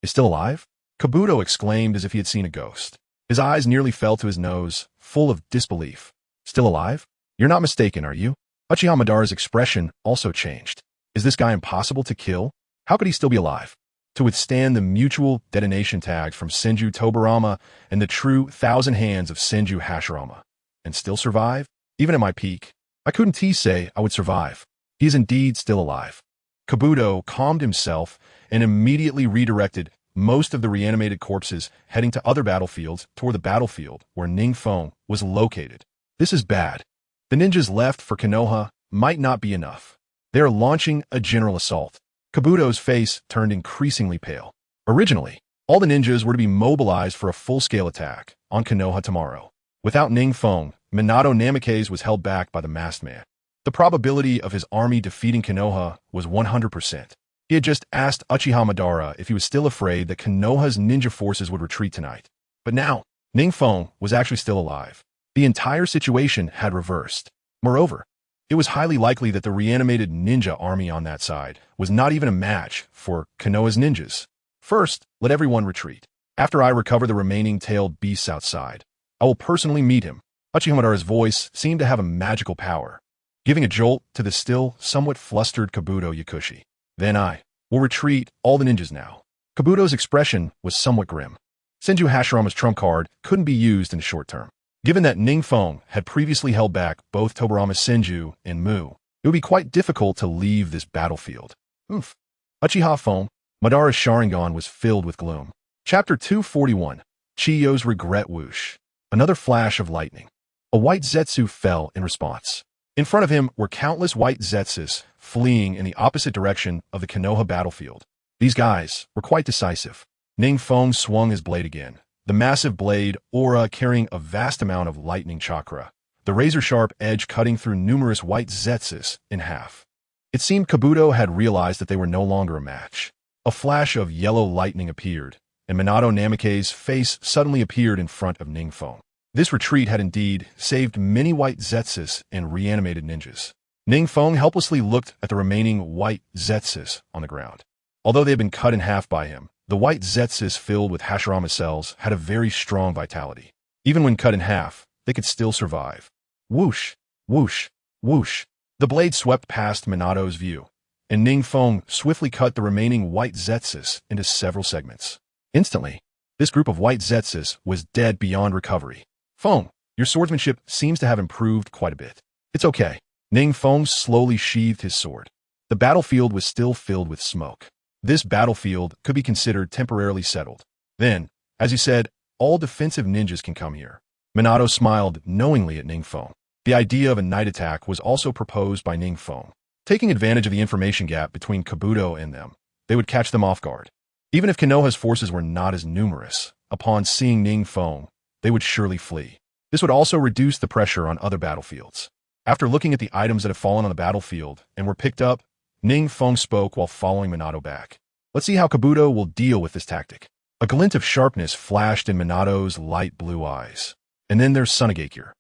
is still alive? Kabuto exclaimed as if he had seen a ghost. His eyes nearly fell to his nose, full of disbelief. Still alive? You're not mistaken, are you? Uchiha Madara's expression also changed. Is this guy impossible to kill? How could he still be alive? To withstand the mutual detonation tags from Senju Tobirama and the true 1,000 hands of Senju Hashirama, and still survive? Even at my peak, I couldn't say I would survive. He is indeed still alive. Kabuto calmed himself and immediately redirected most of the reanimated corpses heading to other battlefields toward the battlefield where NingFeng was located. This is bad. The ninjas left for Konoha might not be enough. They are launching a general assault. Kabuto's face turned increasingly pale. Originally, all the ninjas were to be mobilized for a full-scale attack on Konoha tomorrow. Without NingFeng, Minato Namikaze was held back by the masked man. The probability of his army defeating Konoha was 100%. He had just asked Uchiha Madara if he was still afraid that Konoha's ninja forces would retreat tonight. But now, NingFeng was actually still alive. The entire situation had reversed. Moreover, it was highly likely that the reanimated ninja army on that side was not even a match for Konoha's ninjas. First, let everyone retreat. After I recover the remaining tailed beasts outside, I will personally meet him. Uchiha Madara's voice seemed to have a magical power, giving a jolt to the still somewhat flustered Kabuto Yakushi. Then I will retreat all the ninjas now. Kabuto's expression was somewhat grim. Senju Hashirama's trump card couldn't be used in the short term. Given that NingFeng had previously held back both Tobirama's Senju and Mu, it would be quite difficult to leave this battlefield. Oof. Uchiha Fong, Madara's Sharingan was filled with gloom. Chapter 241, Chiyo's Regret Whoosh. Another flash of lightning. A white Zetsu fell in response. In front of him were countless white Zetsus fleeing in the opposite direction of the Konoha battlefield. These guys were quite decisive. NingFeng swung his blade again, the massive blade aura carrying a vast amount of lightning chakra, the razor-sharp edge cutting through numerous white Zetsus in half. It seemed Kabuto had realized that they were no longer a match. A flash of yellow lightning appeared, and Minato Namikaze's face suddenly appeared in front of NingFeng. This retreat had indeed saved many white Zetsus and reanimated ninjas. NingFeng helplessly looked at the remaining white Zetsus on the ground. Although they had been cut in half by him, the white Zetsus filled with Hashirama cells had a very strong vitality. Even when cut in half, they could still survive. Whoosh, whoosh, whoosh. The blade swept past Minato's view, and NingFeng swiftly cut the remaining white Zetsus into several segments. Instantly, this group of white Zetsus was dead beyond recovery. Feng, your swordsmanship seems to have improved quite a bit. It's okay. NingFeng slowly sheathed his sword. The battlefield was still filled with smoke. This battlefield could be considered temporarily settled. Then, as you said, all defensive ninjas can come here. Minato smiled knowingly at NingFeng. The idea of a night attack was also proposed by NingFeng. Taking advantage of the information gap between Kabuto and them, they would catch them off guard. Even if Konoha's forces were not as numerous, upon seeing NingFeng, they would surely flee. This would also reduce the pressure on other battlefields. After looking at the items that have fallen on the battlefield and were picked up, NingFeng spoke while following Minato back. Let's see how Kabuto will deal with this tactic. A glint of sharpness flashed in Minato's light blue eyes. And then there's Sunagakure.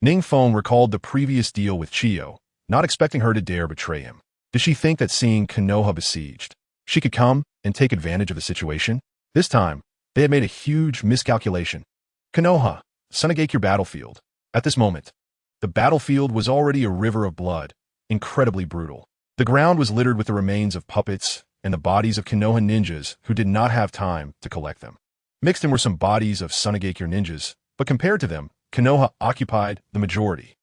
NingFeng recalled the previous deal with Chiyo, not expecting her to dare betray him. Did she think that seeing Konoha besieged, she could come and take advantage of the situation? This time, they had made a huge miscalculation. Konoha, Sunagakure battlefield. At this moment, the battlefield was already a river of blood, incredibly brutal. The ground was littered with the remains of puppets and the bodies of Konoha ninjas who did not have time to collect them. Mixed in were some bodies of Sunagakure ninjas, but compared to them, Konoha occupied the majority.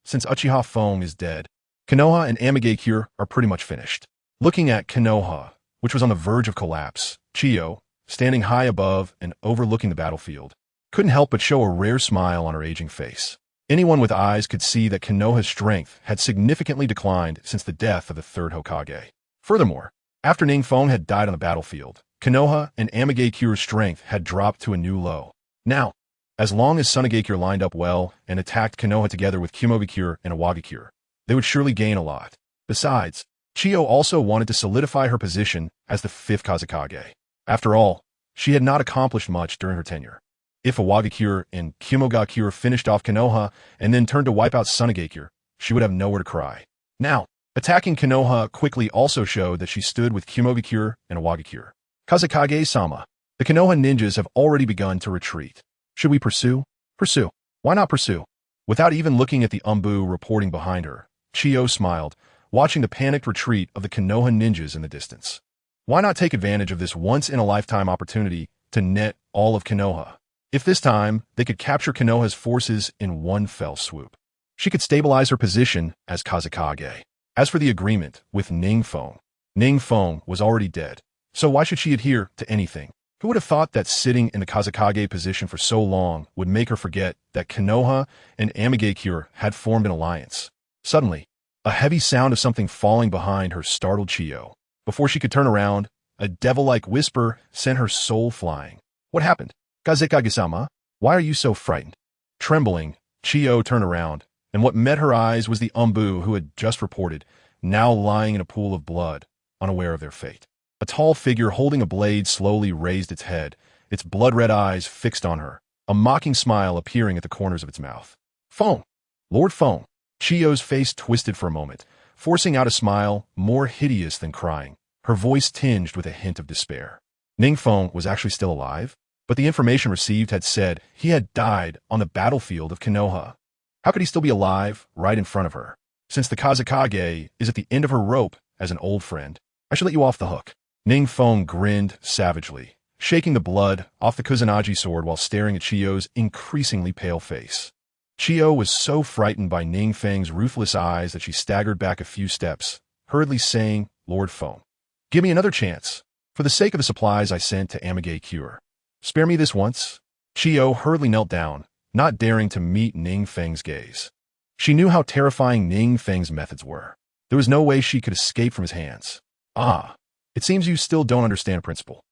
Since Uchiha Fong is dead, Konoha and Amigakure are pretty much finished. Looking at Konoha, which was on the verge of collapse, Chiyo, standing high above and overlooking the battlefield, couldn't help but show a rare smile on her aging face. Anyone with eyes could see that Konoha's strength had significantly declined since the death of the third Hokage. Furthermore, after NingFeng had died on the battlefield, Konoha and Amigakure's strength had dropped to a new low. Now, as long as Sunagakure lined up well and attacked Konoha together with Kumogakure and Awagakure, they would surely gain a lot. Besides, Chiyo also wanted to solidify her position as the fifth Kazekage. After all, she had not accomplished much during her tenure. If Awagakure and Kumogakure finished off Konoha and then turned to wipe out Sunagakure, she would have nowhere to cry. Now, attacking Konoha quickly also showed that she stood with Kumogakure and Awagakure. Kazekage-sama, the Konoha ninjas have already begun to retreat. Should we pursue? Pursue. Why not pursue? Without even looking at the Umbu reporting behind her, Chiyo smiled, watching the panicked retreat of the Konoha ninjas in the distance. Why not take advantage of this once-in-a-lifetime opportunity to net all of Konoha? If this time, they could capture Konoha's forces in one fell swoop. She could stabilize her position as Kazekage. As for the agreement with NingFeng, NingFeng was already dead, so why should she adhere to anything? Who would have thought that sitting in the Kazekage position for so long would make her forget that Konoha and Amigakure had formed an alliance? Suddenly, a heavy sound of something falling behind her startled Chiyo. Before she could turn around, a devil-like whisper sent her soul flying. What happened? Kazekage-sama, why are you so frightened? Trembling, Chiyo turned around, and what met her eyes was the Umbu who had just reported, now lying in a pool of blood, unaware of their fate. A tall figure holding a blade slowly raised its head, its blood-red eyes fixed on her, a mocking smile appearing at the corners of its mouth. Feng! Lord Feng! Chiyo's face twisted for a moment, forcing out a smile more hideous than crying, her voice tinged with a hint of despair. NingFeng was actually still alive, but the information received had said he had died on the battlefield of Konoha. How could he still be alive right in front of her? Since the Kazekage is at the end of her rope as an old friend, I should let you off the hook. NingFeng grinned savagely, shaking the blood off the Kusanagi sword while staring at Chiyo's increasingly pale face. Chiyo was so frightened by NingFeng's ruthless eyes that she staggered back a few steps, hurriedly saying, Lord Feng, give me another chance. For the sake of the supplies I sent to Amigakure, spare me this once. Chiyo hurriedly knelt down, not daring to meet NingFeng's gaze. She knew how terrifying NingFeng's methods were. There was no way she could escape from his hands. Ah. It seems you still don't understand principle.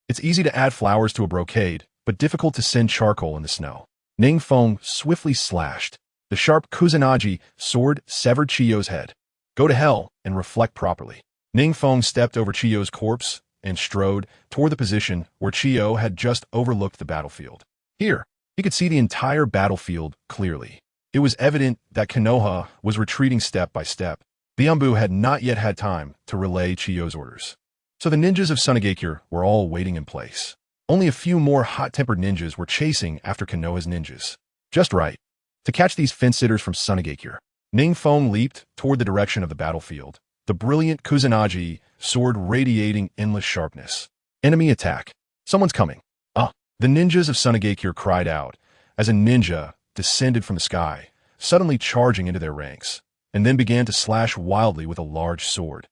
It's easy to add flowers to a brocade, but difficult to send charcoal in the snow. NingFeng swiftly slashed. The sharp Kusanagi sword severed Chiyo's head. Go to hell and reflect properly. NingFeng stepped over Chiyo's corpse and strode toward the position where Chiyo had just overlooked the battlefield. Here, he could see the entire battlefield clearly. It was evident that Konoha was retreating step by step. The Umbu had not yet had time to relay Chiyo's orders. So the ninjas of Sunagakure were all waiting in place. Only a few more hot-tempered ninjas were chasing after Konoha's ninjas. Just right. To catch these fence-sitters from Sunagakure, NingFeng leaped toward the direction of the battlefield, the brilliant Kusanagi sword radiating endless sharpness. Enemy attack. Someone's coming. Ah! The ninjas of Sunagakure cried out, as a ninja descended from the sky, suddenly charging into their ranks, and then began to slash wildly with a large sword.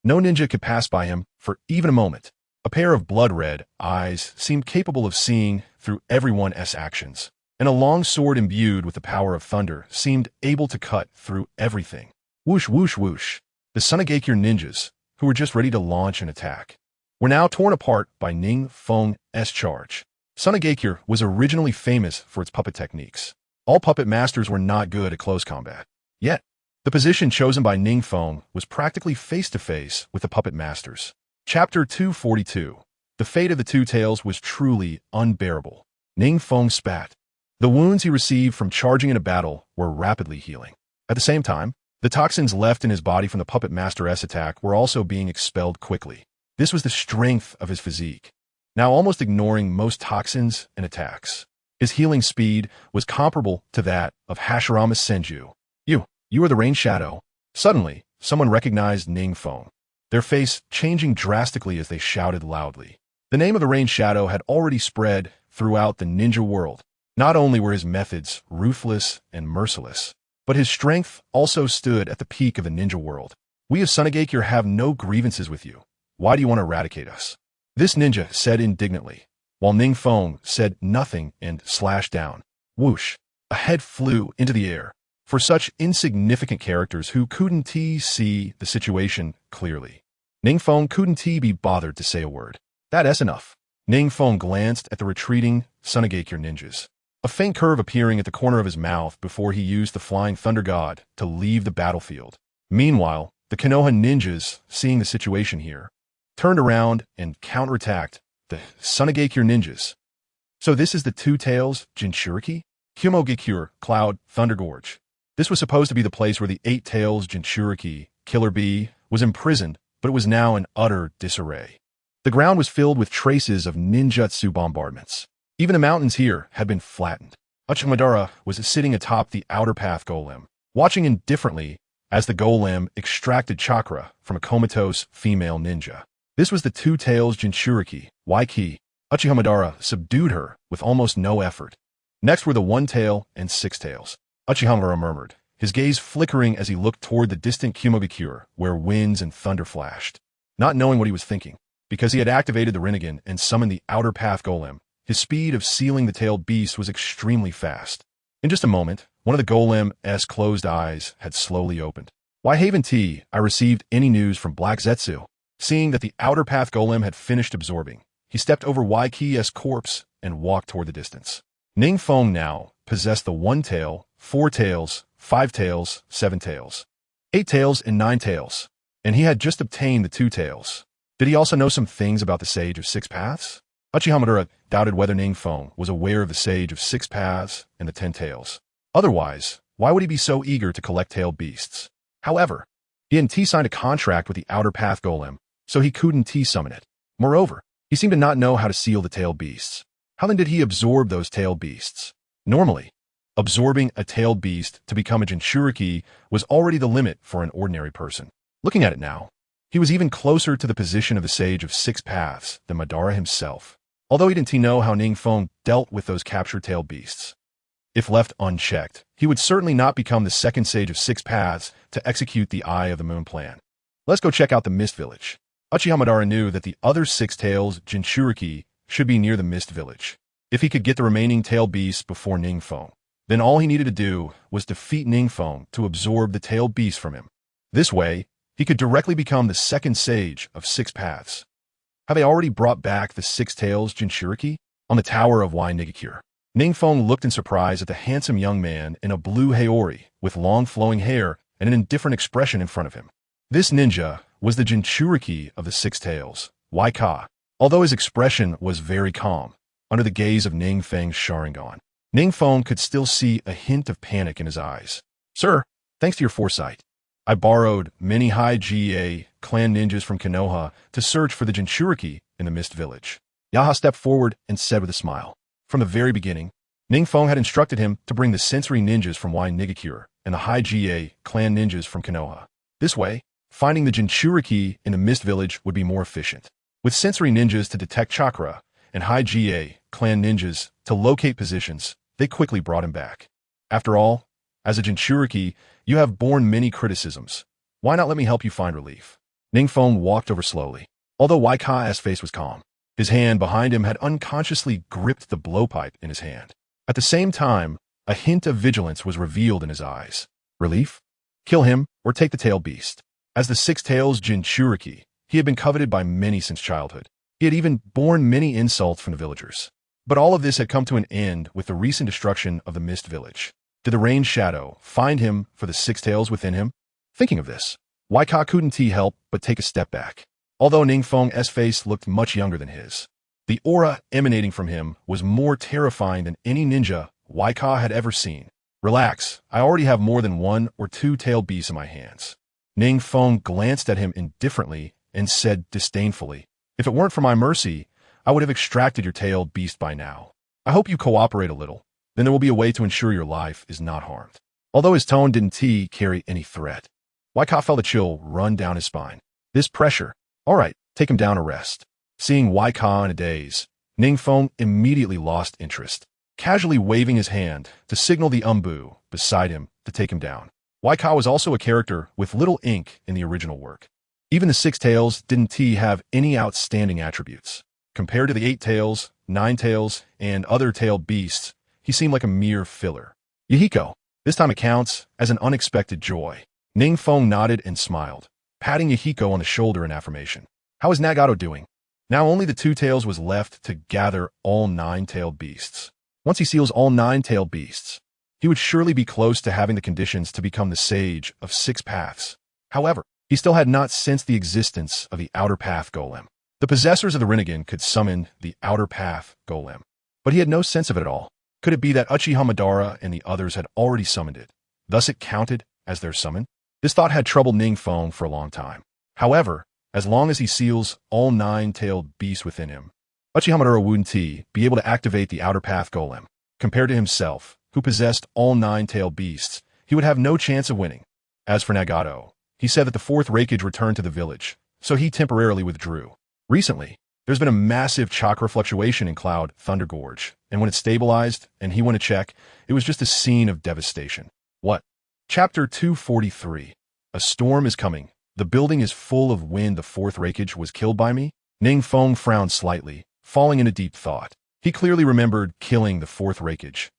No ninja could pass by him for even a moment. A pair of blood-red eyes seemed capable of seeing through everyone's actions, and a long sword imbued with the power of thunder seemed able to cut through everything. Whoosh, whoosh, whoosh. The Sunagakure ninjas, who were just ready to launch an attack, were now torn apart by NingFeng's charge. Sunagakure was originally famous for its puppet techniques. All puppet masters were not good at close combat. Yet, the position chosen by NingFeng was practically face-to-face with the puppet masters. Chapter 242. The fate of the Two Tails was truly unbearable. NingFeng spat. The wounds he received from charging in a battle were rapidly healing. At the same time, the toxins left in his body from the puppet master's attack were also being expelled quickly. This was the strength of his physique, now almost ignoring most toxins and attacks. His healing speed was comparable to that of Hashirama Senju. You are the Rain Shadow. Suddenly, someone recognized NingFeng, their face changing drastically as they shouted loudly. The name of the Rain Shadow had already spread throughout the ninja world. Not only were his methods ruthless and merciless, But his strength also stood at the peak of the ninja world. We of Sunagakure have no grievances with you. Why do you want to eradicate us? This ninja said indignantly, while NingFeng said nothing and slashed down. Whoosh! A head flew into the air. For such insignificant characters who couldn't see the situation clearly, NingFeng couldn't be bothered to say a word. That's enough. NingFeng glanced at the retreating Sunagakure ninjas. A faint curve appearing at the corner of his mouth before he used the Flying Thunder God to leave the battlefield. Meanwhile, the Konoha ninjas, seeing the situation here, turned around and counterattacked the Sunagakure ninjas. So this is the Two Tails Jinchuriki? Hyuga Cloud Thunder Gorge. This was supposed to be the place where the Eight Tails Jinchuriki, Killer Bee, was imprisoned, but it was now in utter disarray. The ground was filled with traces of ninjutsu bombardments. Even the mountains here had been flattened. Orochimaru was sitting atop the outer path golem, watching indifferently as the golem extracted chakra from a comatose female ninja. This was the Two Tails Jinchuriki, Waiki. Orochimaru subdued her with almost no effort. Next were the One Tail and Six Tails. Orochimaru murmured, his gaze flickering as he looked toward the distant Kumogakure, where winds and thunder flashed. Not knowing what he was thinking, because he had activated the Rinnegan and summoned the outer path golem, his speed of sealing the tailed beast was extremely fast. In just a moment, one of the golem's closed eyes had slowly opened. Why haven't I received any news from Black Zetsu? Seeing that the outer path golem had finished absorbing, he stepped over Yki's corpse and walked toward the distance. NingFeng now possessed the 1 tail, 4 tails, 5 tails, 7 tails, 8 tails, and 9 tails, and he had just obtained the 2 tails. Did he also know some things about the Sage of Six Paths? Orochimaru doubted whether NingFeng was aware of the Sage of Six Paths and the 10 tails. Otherwise, why would he be so eager to collect tailed beasts? However, he hadn't signed a contract with the outer path golem, so he couldn't summon it. Moreover, he seemed to not know how to seal the tailed beasts. How then did he absorb those tailed beasts? Normally, absorbing a tailed beast to become a Jinchuriki was already the limit for an ordinary person. Looking at it now, he was even closer to the position of the Sage of Six Paths than Madara himself, although he didn't know how NingFeng dealt with those captured tailed beasts. If left unchecked, he would certainly not become the second Sage of Six Paths to execute the Eye of the Moon plan. Let's go check out the Mist Village. Orochimaru knew that the other 6 tails Jinchuriki should be near the Mist Village. If he could get the remaining tail beasts before NingFeng, then all he needed to do was defeat NingFeng to absorb the tail beast from him. This way, he could directly become the second Sage of Six Paths. Have they already brought back the 6 tails Jinchuriki? On the tower of Ningikure, NingFeng looked in surprise at the handsome young man in a blue haori with long flowing hair and an indifferent expression in front of him. This ninja was the Jinchuriki of the 6 tails, Waika. Although his expression was very calm, under the gaze of NingFeng's Sharingan, NingFeng could still see a hint of panic in his eyes. Sir, thanks to your foresight, I borrowed many Hyuga clan ninjas from Konoha to search for the Jinchuriki in the Mist Village. Yaha stepped forward and said with a smile. From the very beginning, NingFeng had instructed him to bring the sensory ninjas from Ningikure and the Hyuga clan ninjas from Konoha. This way, finding the Jinchuriki in the Mist Village would be more efficient. With sensory ninjas to detect chakra and Hyuga clan ninjas to locate positions, they quickly brought him back. After all, as a Jinchuriki, you have borne many criticisms. Why not let me help you find relief? NingFeng walked over slowly. Although Waika's face was calm, his hand behind him had unconsciously gripped the blowpipe in his hand. At the same time, a hint of vigilance was revealed in his eyes. Relief? Kill him or take the tail beast. As the 6 tails Jinchuriki, he had been coveted by many since childhood. He had even borne many insults from the villagers. But all of this had come to an end with the recent destruction of the Mist Village. Did the Rain Shadow find him for the 6 tails within him? Thinking of this, Waika couldn't help but take a step back. Although NingFeng's face looked much younger than his, the aura emanating from him was more terrifying than any ninja Waika had ever seen. Relax, I already have more than 1 or 2 tailed beasts in my hands. NingFeng glanced at him indifferently and said disdainfully, if it weren't for my mercy, I would have extracted your tailed beast by now. I hope you cooperate a little, then there will be a way to ensure your life is not harmed. Although his tone didn't carry any threat, Waika felt a chill run down his spine. This pressure. All right, take him down a rest. Seeing Waika in a daze, NingFeng immediately lost interest, casually waving his hand to signal the Umbu beside him to take him down. Waika was also a character with little ink in the original work. Even the 6 tails didn't have any outstanding attributes. Compared to the 8 tails, 9 tails, and other tailed beasts, he seemed like a mere filler. Yahiko. This time it counts as an unexpected joy. NingFeng nodded and smiled, patting Yahiko on the shoulder in affirmation. How is Nagato doing? Now only the 2 tails was left to gather all 9-tailed beasts. Once he seals all 9-tailed beasts, he would surely be close to having the conditions to become the sage of 6 paths. However, he still had not sensed the existence of the Outer Path Golem. The possessors of the Rinnegan could summon the Outer Path Golem, but he had no sense of it at all. Could it be that Uchiha Madara and the others had already summoned it, thus it counted as their summon? This thought had troubled NingFeng for a long time. However, as long as he seals all 9-tailed beasts within him, Uchiha Madara wouldn't be able to activate the Outer Path Golem. Compared to himself, who possessed all 9-tailed beasts, he would have no chance of winning. As for Nagato, he said that the 4th Raikage returned to the village, so he temporarily withdrew. Recently, there's been a massive chakra fluctuation in Cloud Thunder Gorge, and when it stabilized and he went to check, it was just a scene of devastation. What? Chapter 243. A storm is coming. The building is full of wind. The 4th Raikage was killed by me? NingFeng frowned slightly, falling into deep thought. He clearly remembered killing the 4th Raikage.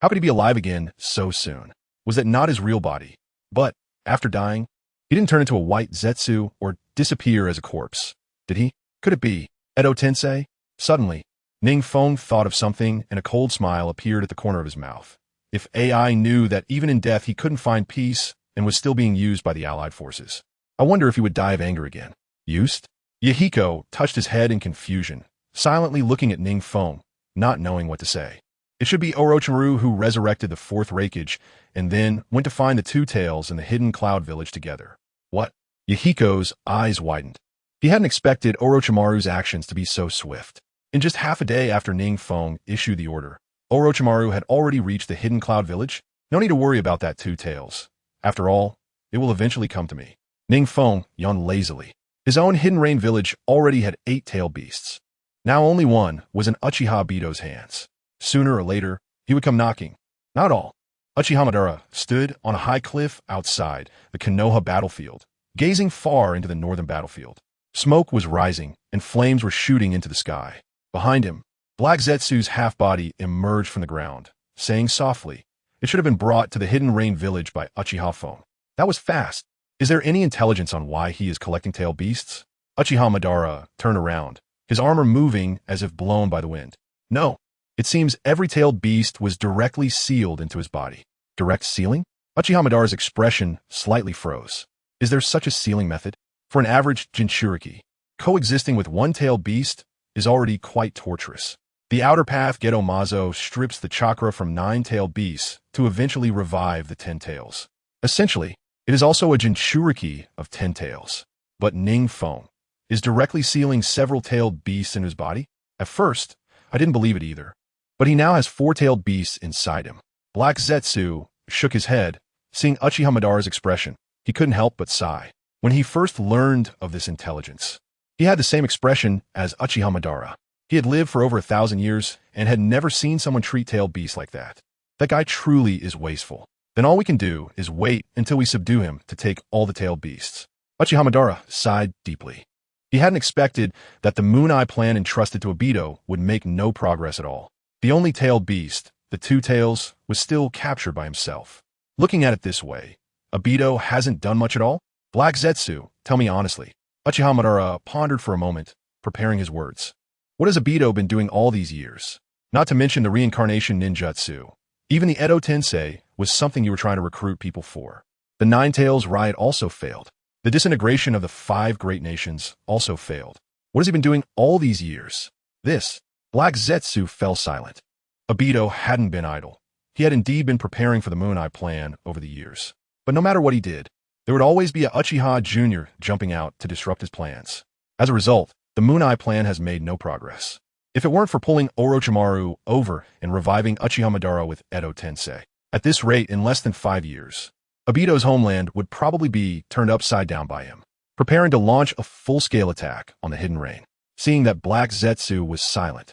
How could he be alive again so soon? Was that not his real body? But, after dying, he didn't turn into a white Zetsu or disappear as a corpse. Did he? Could it be Edo Tensei? Suddenly, NingFeng thought of something and a cold smile appeared at the corner of his mouth. If AI knew that even in death he couldn't find peace and was still being used by the Allied forces, I wonder if he would die of anger again. Used? Yahiko touched his head in confusion, silently looking at NingFeng, not knowing what to say. It should be Orochimaru who resurrected the 4th Raikage and then went to find the 2 tails in the hidden cloud village together. What? Yahiko's eyes widened. He hadn't expected Orochimaru's actions to be so swift. In just half a day after NingFeng issued the order, Orochimaru had already reached the hidden cloud village. No need to worry about that 2 tails. After all, it will eventually come to me. NingFeng yawned lazily. His own hidden rain village already had 8-tailed beasts. Now only one was in Uchiha Bito's hands. Sooner or later, he would come knocking. Not all. Uchiha Madara stood on a high cliff outside the Konoha battlefield, gazing far into the northern battlefield. Smoke was rising, and flames were shooting into the sky. Behind him, Black Zetsu's half-body emerged from the ground, saying softly, "It should have been brought to the hidden rain village by Uchiha Phone." That was fast. Is there any intelligence on why he is collecting tailed beasts? Uchiha Madara turned around, his armor moving as if blown by the wind. No. It seems every tailed beast was directly sealed into his body. Direct sealing? Uchiha Madara's expression slightly froze. Is there such a sealing method? For an average Jinchuriki, coexisting with one-tailed beast is already quite torturous. The Outer Path Geto-Mazo strips the chakra from 9-tailed beasts to eventually revive the 10 tails. Essentially, it is also a Jinchuriki of 10 tails. But NingFeng is directly sealing several tailed beasts in his body? At first, I didn't believe it either. But he now has 4-tailed beasts inside him. Black Zetsu shook his head, seeing Uchiha Madara's expression. He couldn't help but sigh. When he first learned of this intelligence, he had the same expression as Uchiha Madara. He had lived for over 1,000 years and had never seen someone treat tailed beasts like that. That guy truly is wasteful. Then all we can do is wait until we subdue him to take all the tailed beasts. Uchiha Madara sighed deeply. He hadn't expected that the Moon Eye plan entrusted to Obito would make no progress at all. The only tailed beast, the 2 tails, was still captured by himself. Looking at it this way, Obito hasn't done much at all? Black Zetsu, tell me honestly. Uchiha Madara pondered for a moment, preparing his words. What has Obito been doing all these years? Not to mention the reincarnation ninjutsu. Even the Edo Tensei was something you were trying to recruit people for. The 9 tails riot also failed. The disintegration of the 5 great nations also failed. What has he been doing all these years? This. Black Zetsu fell silent. Obito hadn't been idle. He had indeed been preparing for the Moon Eye plan over the years. But no matter what he did, there would always be a Uchiha Jr. jumping out to disrupt his plans. As a result, the Moon Eye plan has made no progress. If it weren't for pulling Orochimaru over and reviving Uchiha Madara with Edo Tensei, at this rate in less than 5 years, Obito's homeland would probably be turned upside down by him, preparing to launch a full-scale attack on the Hidden Rain. Seeing that Black Zetsu was silent,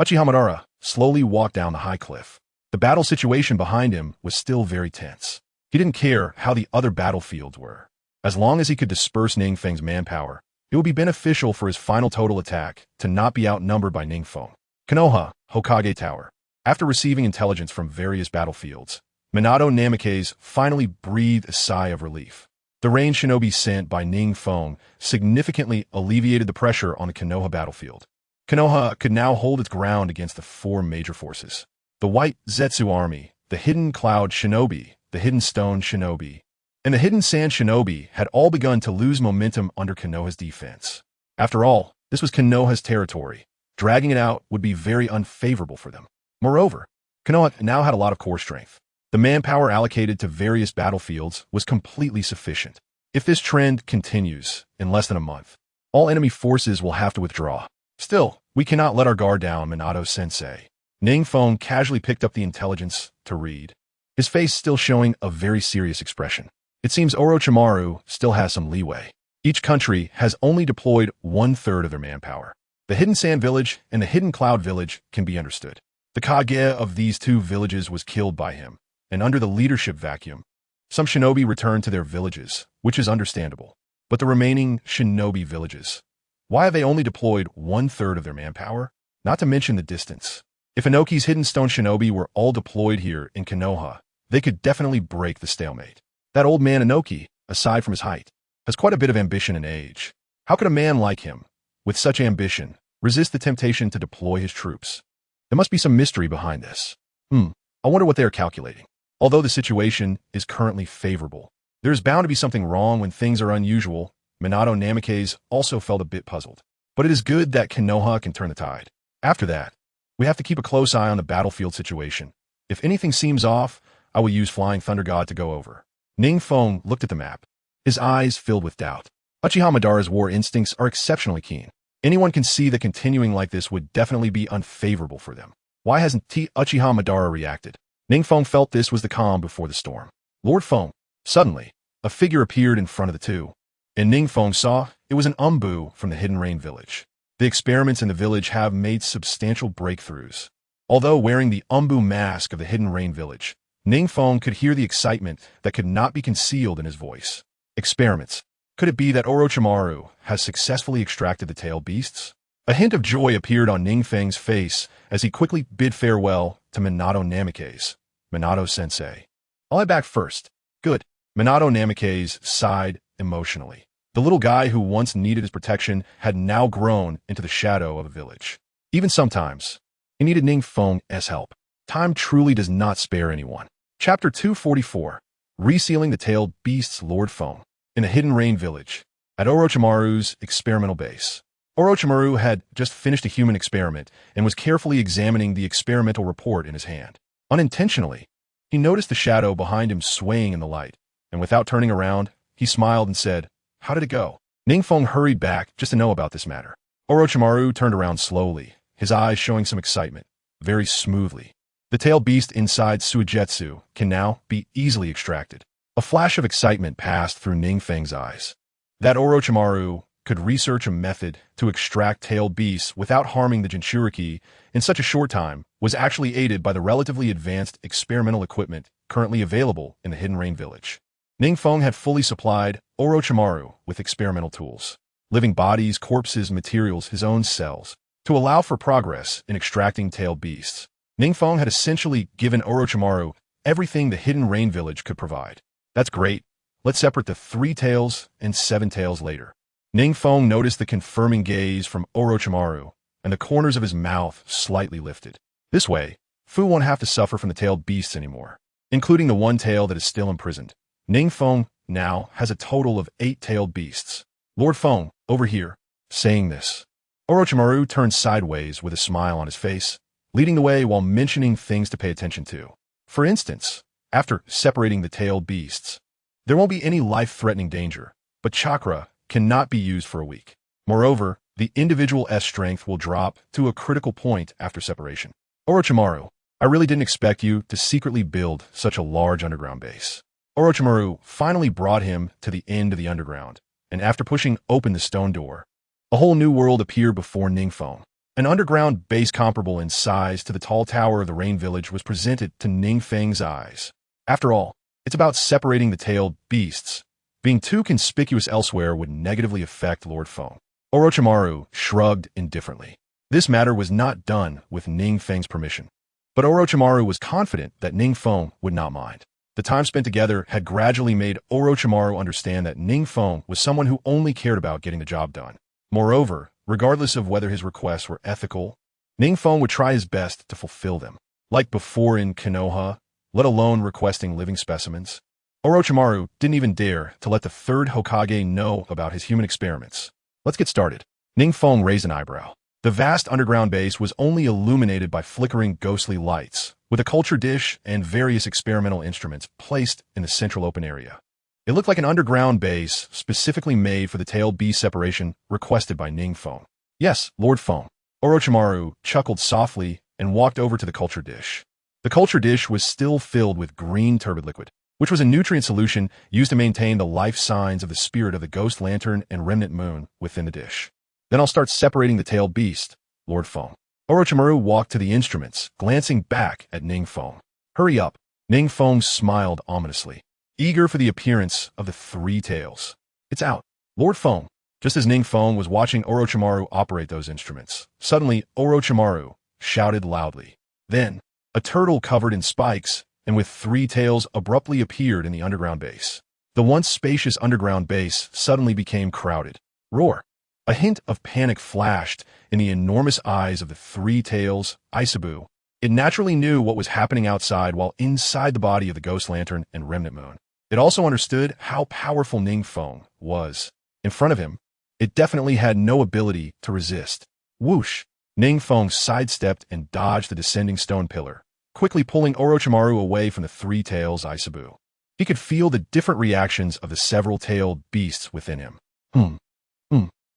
Uchiha Madara slowly walked down the high cliff. The battle situation behind him was still very tense. He didn't care how the other battlefields were. As long as he could disperse NingFeng's manpower, it would be beneficial for his final total attack to not be outnumbered by NingFeng. Konoha, Hokage Tower. After receiving intelligence from various battlefields, Minato Namikaze finally breathed a sigh of relief. The rain shinobi sent by NingFeng significantly alleviated the pressure on the Konoha battlefield. Konoha could now hold its ground against the four major forces. The White Zetsu Army, the Hidden Cloud Shinobi, the Hidden Stone Shinobi, and the Hidden Sand Shinobi had all begun to lose momentum under Konoha's defense. After all, this was Konoha's territory. Dragging it out would be very unfavorable for them. Moreover, Konoha now had a lot of core strength. The manpower allocated to various battlefields was completely sufficient. If this trend continues in less than a month, all enemy forces will have to withdraw. Still, we cannot let our guard down, Minato-sensei. NingFeng casually picked up the intelligence to read, his face still showing a very serious expression. It seems Orochimaru still has some leeway. Each country has only deployed 1/3 of their manpower. The Hidden Sand Village and the Hidden Cloud Village can be understood. The Kage of these two villages was killed by him, and under the leadership vacuum, some shinobi returned to their villages, which is understandable. But the remaining shinobi villages, why have they only deployed 1/3 of their manpower? Not to mention the distance. If Inoki's Hidden Stone Shinobi were all deployed here in Konoha, they could definitely break the stalemate. That old man Inoki, aside from his height, has quite a bit of ambition and age. How could a man like him, with such ambition, resist the temptation to deploy his troops? There must be some mystery behind this. I wonder what they are calculating. Although the situation is currently favorable, there is bound to be something wrong when things are unusual. Minato Namikaze also felt a bit puzzled. But it is good that Konoha can turn the tide. After that, we have to keep a close eye on the battlefield situation. If anything seems off, I will use Flying Thunder God to go over. NingFeng looked at the map, his eyes filled with doubt. Uchiha Madara's war instincts are exceptionally keen. Anyone can see that continuing like this would definitely be unfavorable for them. Why hasn't Uchiha Madara reacted? NingFeng felt this was the calm before the storm. Lord Feng. Suddenly, a figure appeared in front of the two, and NingFeng saw it was an Umbu from the Hidden Rain Village. The experiments in the village have made substantial breakthroughs. Although wearing the Umbu mask of the Hidden Rain Village, NingFeng could hear the excitement that could not be concealed in his voice. Experiments. Could it be that Orochimaru has successfully extracted the tailed beasts? A hint of joy appeared on NingFeng's face as he quickly bid farewell to Minato Namikaze. Minato-sensei. I'll head back first. Good. Minato Namikaze sighed emotionally. The little guy who once needed his protection had now grown into the shadow of a village. Even sometimes, he needed NingFeng's help. Time truly does not spare anyone. Chapter 244. Resealing the Tailed Beasts. Lord Feng. In the Hidden Rain Village, at Orochimaru's experimental base. Orochimaru had just finished a human experiment and was carefully examining the experimental report in his hand. Unintentionally, he noticed the shadow behind him swaying in the light, and without turning around, he smiled and said, "How did it go?" NingFeng hurried back just to know about this matter. Orochimaru turned around slowly, his eyes showing some excitement, very smoothly. The tailed beast inside Suigetsu can now be easily extracted. A flash of excitement passed through NingFeng's eyes. That Orochimaru could research a method to extract tailed beasts without harming the Jinchuriki in such a short time was actually aided by the relatively advanced experimental equipment currently available in the Hidden Rain Village. NingFeng had fully supplied Orochimaru with experimental tools, living bodies, corpses, materials, his own cells, to allow for progress in extracting tailed beasts. NingFeng had essentially given Orochimaru everything the Hidden Rain Village could provide. That's great. Let's separate the 3 tails and 7 tails later. NingFeng noticed the confirming gaze from Orochimaru, and the corners of his mouth slightly lifted. This way, Fu won't have to suffer from the tailed beasts anymore, including the one tail that is still imprisoned. NingFeng now has a total of 8 tailed beasts. Lord Feng, over here. Saying this, Orochimaru turned sideways with a smile on his face, leading the way while mentioning things to pay attention to. For instance, after separating the tailed beasts, there won't be any life-threatening danger, but chakra cannot be used for a week. Moreover, the individual S strength will drop to a critical point after separation. Orochimaru, I really didn't expect you to secretly build such a large underground base. Orochimaru finally brought him to the end of the underground, and after pushing open the stone door, a whole new world appeared before NingFeng. An underground base comparable in size to the tall tower of the Rain Village was presented to NingFeng's eyes. After all, it's about separating the tailed beasts. Being too conspicuous elsewhere would negatively affect Lord Feng. Orochimaru shrugged indifferently. This matter was not done with NingFeng's permission. But Orochimaru was confident that NingFeng would not mind. The time spent together had gradually made Orochimaru understand that NingFeng was someone who only cared about getting the job done. Moreover, regardless of whether his requests were ethical, NingFeng would try his best to fulfill them. Like before in Konoha, let alone requesting living specimens, Orochimaru didn't even dare to let the third Hokage know about his human experiments. Let's get started. NingFeng raised an eyebrow. The vast underground base was only illuminated by flickering ghostly lights, with a culture dish and various experimental instruments placed in the central open area. It looked like an underground base specifically made for the tailed beast separation requested by NingFeng. Yes, Lord Feng. Orochimaru chuckled softly and walked over to the culture dish. The culture dish was still filled with green turbid liquid, which was a nutrient solution used to maintain the life signs of the spirit of the ghost lantern and remnant moon within the dish. Then I'll start separating the tailed beast, Lord Feng. Orochimaru walked to the instruments, glancing back at NingFeng. Hurry up. NingFeng smiled ominously, eager for the appearance of the three tails. It's out. Lord Feng. Just as NingFeng was watching Orochimaru operate those instruments, suddenly Orochimaru shouted loudly. Then, a turtle covered in spikes and with three tails abruptly appeared in the underground base. The once spacious underground base suddenly became crowded. Roar! A hint of panic flashed in the enormous eyes of the three tails, Isabu. It naturally knew what was happening outside while inside the body of the ghost lantern and remnant moon. It also understood how powerful NingFeng was. In front of him, it definitely had no ability to resist. Whoosh! NingFeng sidestepped and dodged the descending stone pillar, quickly pulling Orochimaru away from the three tails Isabu. He could feel the different reactions of the several tailed beasts within him.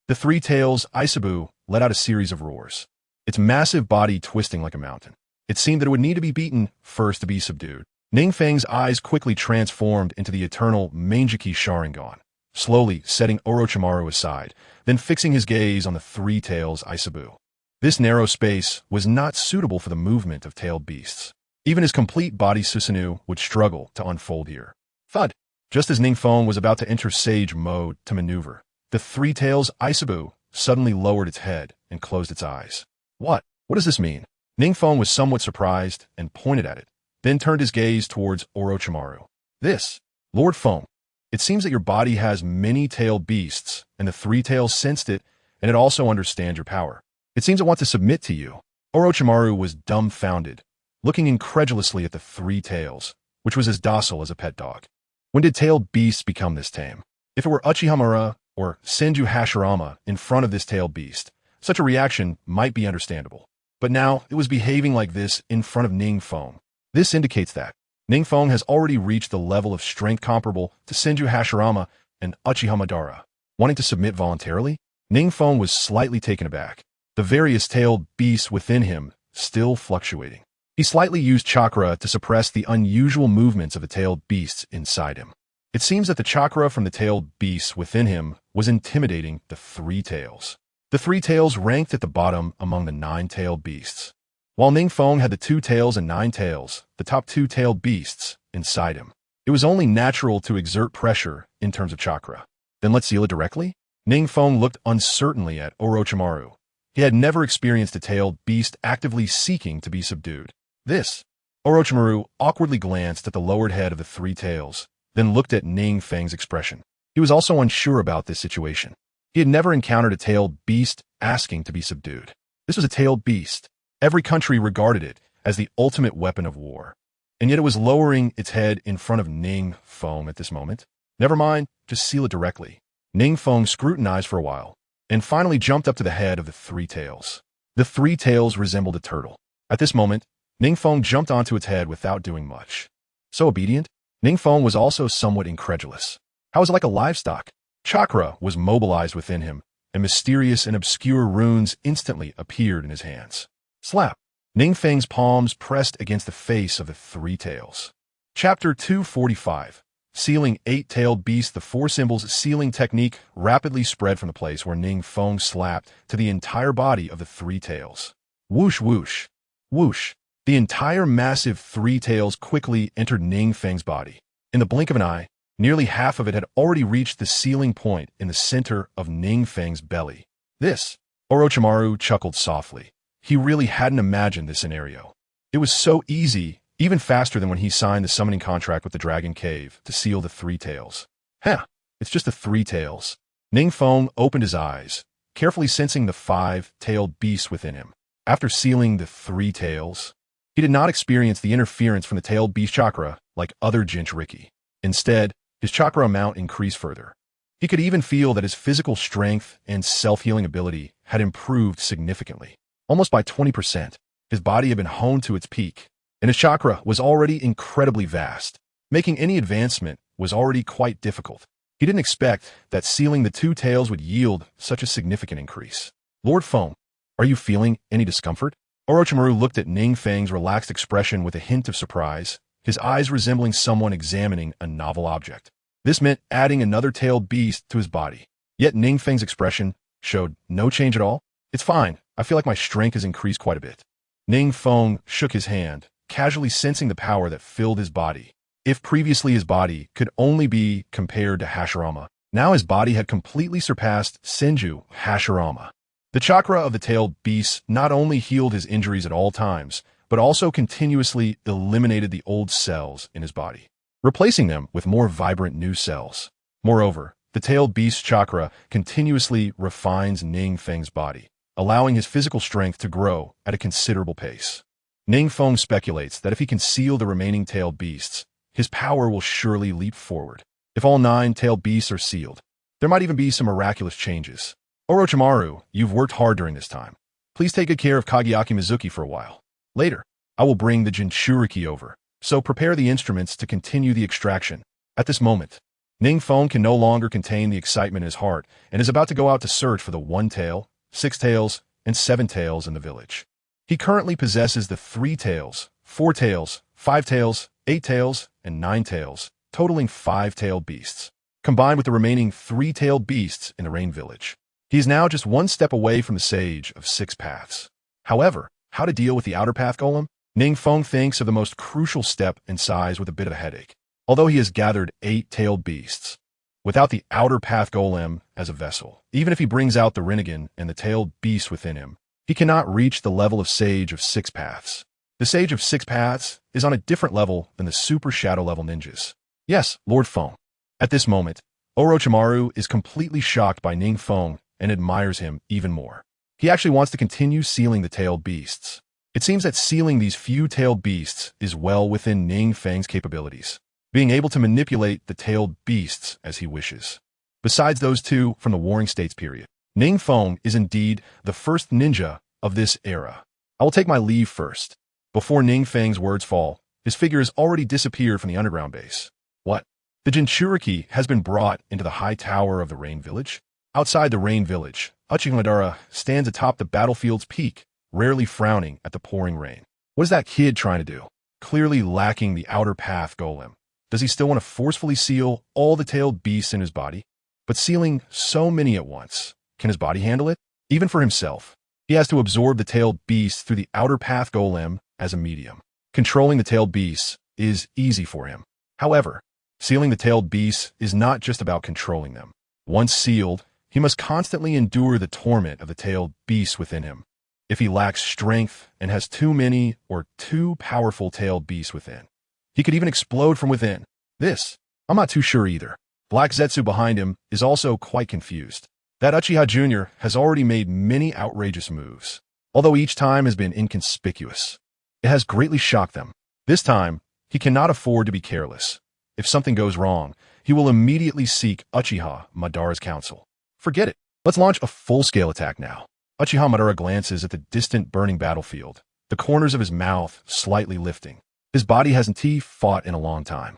The three tails Isabu let out a series of roars, its massive body twisting like a mountain. It seemed that it would need to be beaten first to be subdued. NingFeng's eyes quickly transformed into the eternal Mangeki Sharingan, slowly setting Orochimaru aside, then fixing his gaze on the three tails Isabu. This narrow space was not suitable for the movement of tailed beasts. Even his complete body Susanoo would struggle to unfold here. Thud! Just as NingFeng was about to enter Sage mode to maneuver, the three tails Isabu suddenly lowered its head and closed its eyes. What? What does this mean? NingFeng was somewhat surprised and pointed at it, then turned his gaze towards Orochimaru. This, Lord Feng, it seems that your body has many tailed beasts, and the three tails sensed it, and it also understands your power. It seems it wants to submit to you. Orochimaru was dumbfounded, looking incredulously at the three tails, which was as docile as a pet dog. When did tailed beasts become this tame? If it were Uchihamura or Senju Hashirama in front of this tailed beast, such a reaction might be understandable. But now it was behaving like this in front of NingFeng. This indicates that NingFeng has already reached the level of strength comparable to Senju Hashirama and Uchiha Madara. Wanting to submit voluntarily, NingFeng was slightly taken aback, the various tailed beasts within him still fluctuating. He slightly used chakra to suppress the unusual movements of the tailed beasts inside him. It seems that the chakra from the tailed beasts within him was intimidating the three tails. The three tails ranked at the bottom among the nine-tailed beasts. While NingFeng had the two tails and nine tails, the top two tailed beasts, inside him. It was only natural to exert pressure in terms of chakra. Then let's seal it directly? NingFeng looked uncertainly at Orochimaru. He had never experienced a tailed beast actively seeking to be subdued. This. Orochimaru awkwardly glanced at the lowered head of the three tails, then looked at NingFeng's expression. He was also unsure about this situation. He had never encountered a tailed beast asking to be subdued. This was a tailed beast. Every country regarded it as the ultimate weapon of war. And yet it was lowering its head in front of NingFeng at this moment. Never mind, just seal it directly. NingFeng scrutinized for a while, and finally jumped up to the head of the three tails. The three tails resembled a turtle. At this moment, NingFeng jumped onto its head without doing much. So obedient? NingFeng was also somewhat incredulous. How was it like a livestock? Chakra was mobilized within him, and mysterious and obscure runes instantly appeared in his hands. Slap! NingFeng's palms pressed against the face of the three tails. Chapter 245. Sealing eight-tailed beast, the four symbols sealing technique rapidly spread from the place where NingFeng slapped to the entire body of the three tails. Whoosh, whoosh, whoosh. The entire massive three tails quickly entered NingFeng's body. In the blink of an eye, nearly half of it had already reached the sealing point in the center of NingFeng's belly. This, Orochimaru chuckled softly. He really hadn't imagined this scenario. It was so easy, even faster than when he signed the summoning contract with the Dragon Cave to seal the three tails. It's just the three tails. NingFeng opened his eyes, carefully sensing the five-tailed beast within him. After sealing the three tails, he did not experience the interference from the tailed beast chakra like other Jinchuriki. Instead, his chakra amount increased further. He could even feel that his physical strength and self-healing ability had improved significantly. Almost by 20%, his body had been honed to its peak, and his chakra was already incredibly vast. Making any advancement was already quite difficult. He didn't expect that sealing the two tails would yield such a significant increase. Lord Feng, are you feeling any discomfort? Orochimaru looked at NingFeng's relaxed expression with a hint of surprise, his eyes resembling someone examining a novel object. This meant adding another tailed beast to his body. Yet NingFeng's expression showed no change at all. It's fine. I feel like my strength has increased quite a bit. NingFeng shook his hand, casually sensing the power that filled his body. If previously his body could only be compared to Hashirama, now his body had completely surpassed Senju Hashirama. The chakra of the tailed beast not only healed his injuries at all times, but also continuously eliminated the old cells in his body, replacing them with more vibrant new cells. Moreover, the tailed beast chakra continuously refines NingFeng's body, allowing his physical strength to grow at a considerable pace. NingFeng speculates that if he can seal the remaining tailed beasts, his power will surely leap forward. If all 9 tailed beasts are sealed, there might even be some miraculous changes. Orochimaru, you've worked hard during this time. Please take good care of Kageaki Mizuki for a while. Later, I will bring the Jinchuriki over, so prepare the instruments to continue the extraction. At this moment, NingFeng can no longer contain the excitement in his heart and is about to go out to search for the 1 tail, 6 tails, and 7 tails in the village. He currently possesses the 3 tails, 4 tails, 5 tails, 8 tails, and 9 tails, totaling 5-tailed beasts, combined with the remaining 3-tailed beasts in the Rain Village. He is now just 1 step away from the Sage of 6 Paths. However, how to deal with the Outer Path Golem? NingFeng thinks of the most crucial step in size with a bit of a headache. Although he has gathered 8-tailed beasts, without the Outer Path Golem as a vessel, even if he brings out the Rinnegan and the tailed beast within him, he cannot reach the level of Sage of 6 Paths. The Sage of 6 Paths is on a different level than the Super Shadow level ninjas. Yes, Lord Feng. At this moment, Orochimaru is completely shocked by NingFeng and admires him even more. He actually wants to continue sealing the tailed beasts. It seems that sealing these few tailed beasts is well within NingFeng's capabilities, being able to manipulate the tailed beasts as he wishes. Besides those 2 from the Warring States period, NingFeng is indeed the first ninja of this era. I will take my leave first. Before NingFeng's words fall, his figure has already disappeared from the underground base. What? The Jinchuriki has been brought into the high tower of the Rain Village? Outside the Rain Village, Uchiha stands atop the battlefield's peak, rarely frowning at the pouring rain. What is that kid trying to do? Clearly lacking the Outer Path Golem. Does he still want to forcefully seal all the tailed beasts in his body? But sealing so many at once, can his body handle it? Even for himself, he has to absorb the tailed beasts through the Outer Path Golem as a medium. Controlling the tailed beasts is easy for him. However, sealing the tailed beasts is not just about controlling them. Once sealed, he must constantly endure the torment of the tailed beasts within him. If he lacks strength and has too many or too powerful tailed beasts within, he could even explode from within. This, I'm not too sure either. Black Zetsu behind him is also quite confused. That Uchiha Jr. has already made many outrageous moves, although each time has been inconspicuous. It has greatly shocked them. This time, he cannot afford to be careless. If something goes wrong, he will immediately seek Uchiha Madara's counsel. Forget it. Let's launch a full-scale attack now. Uchiha Madara glances at the distant burning battlefield, the corners of his mouth slightly lifting. His body hasn't fought in a long time.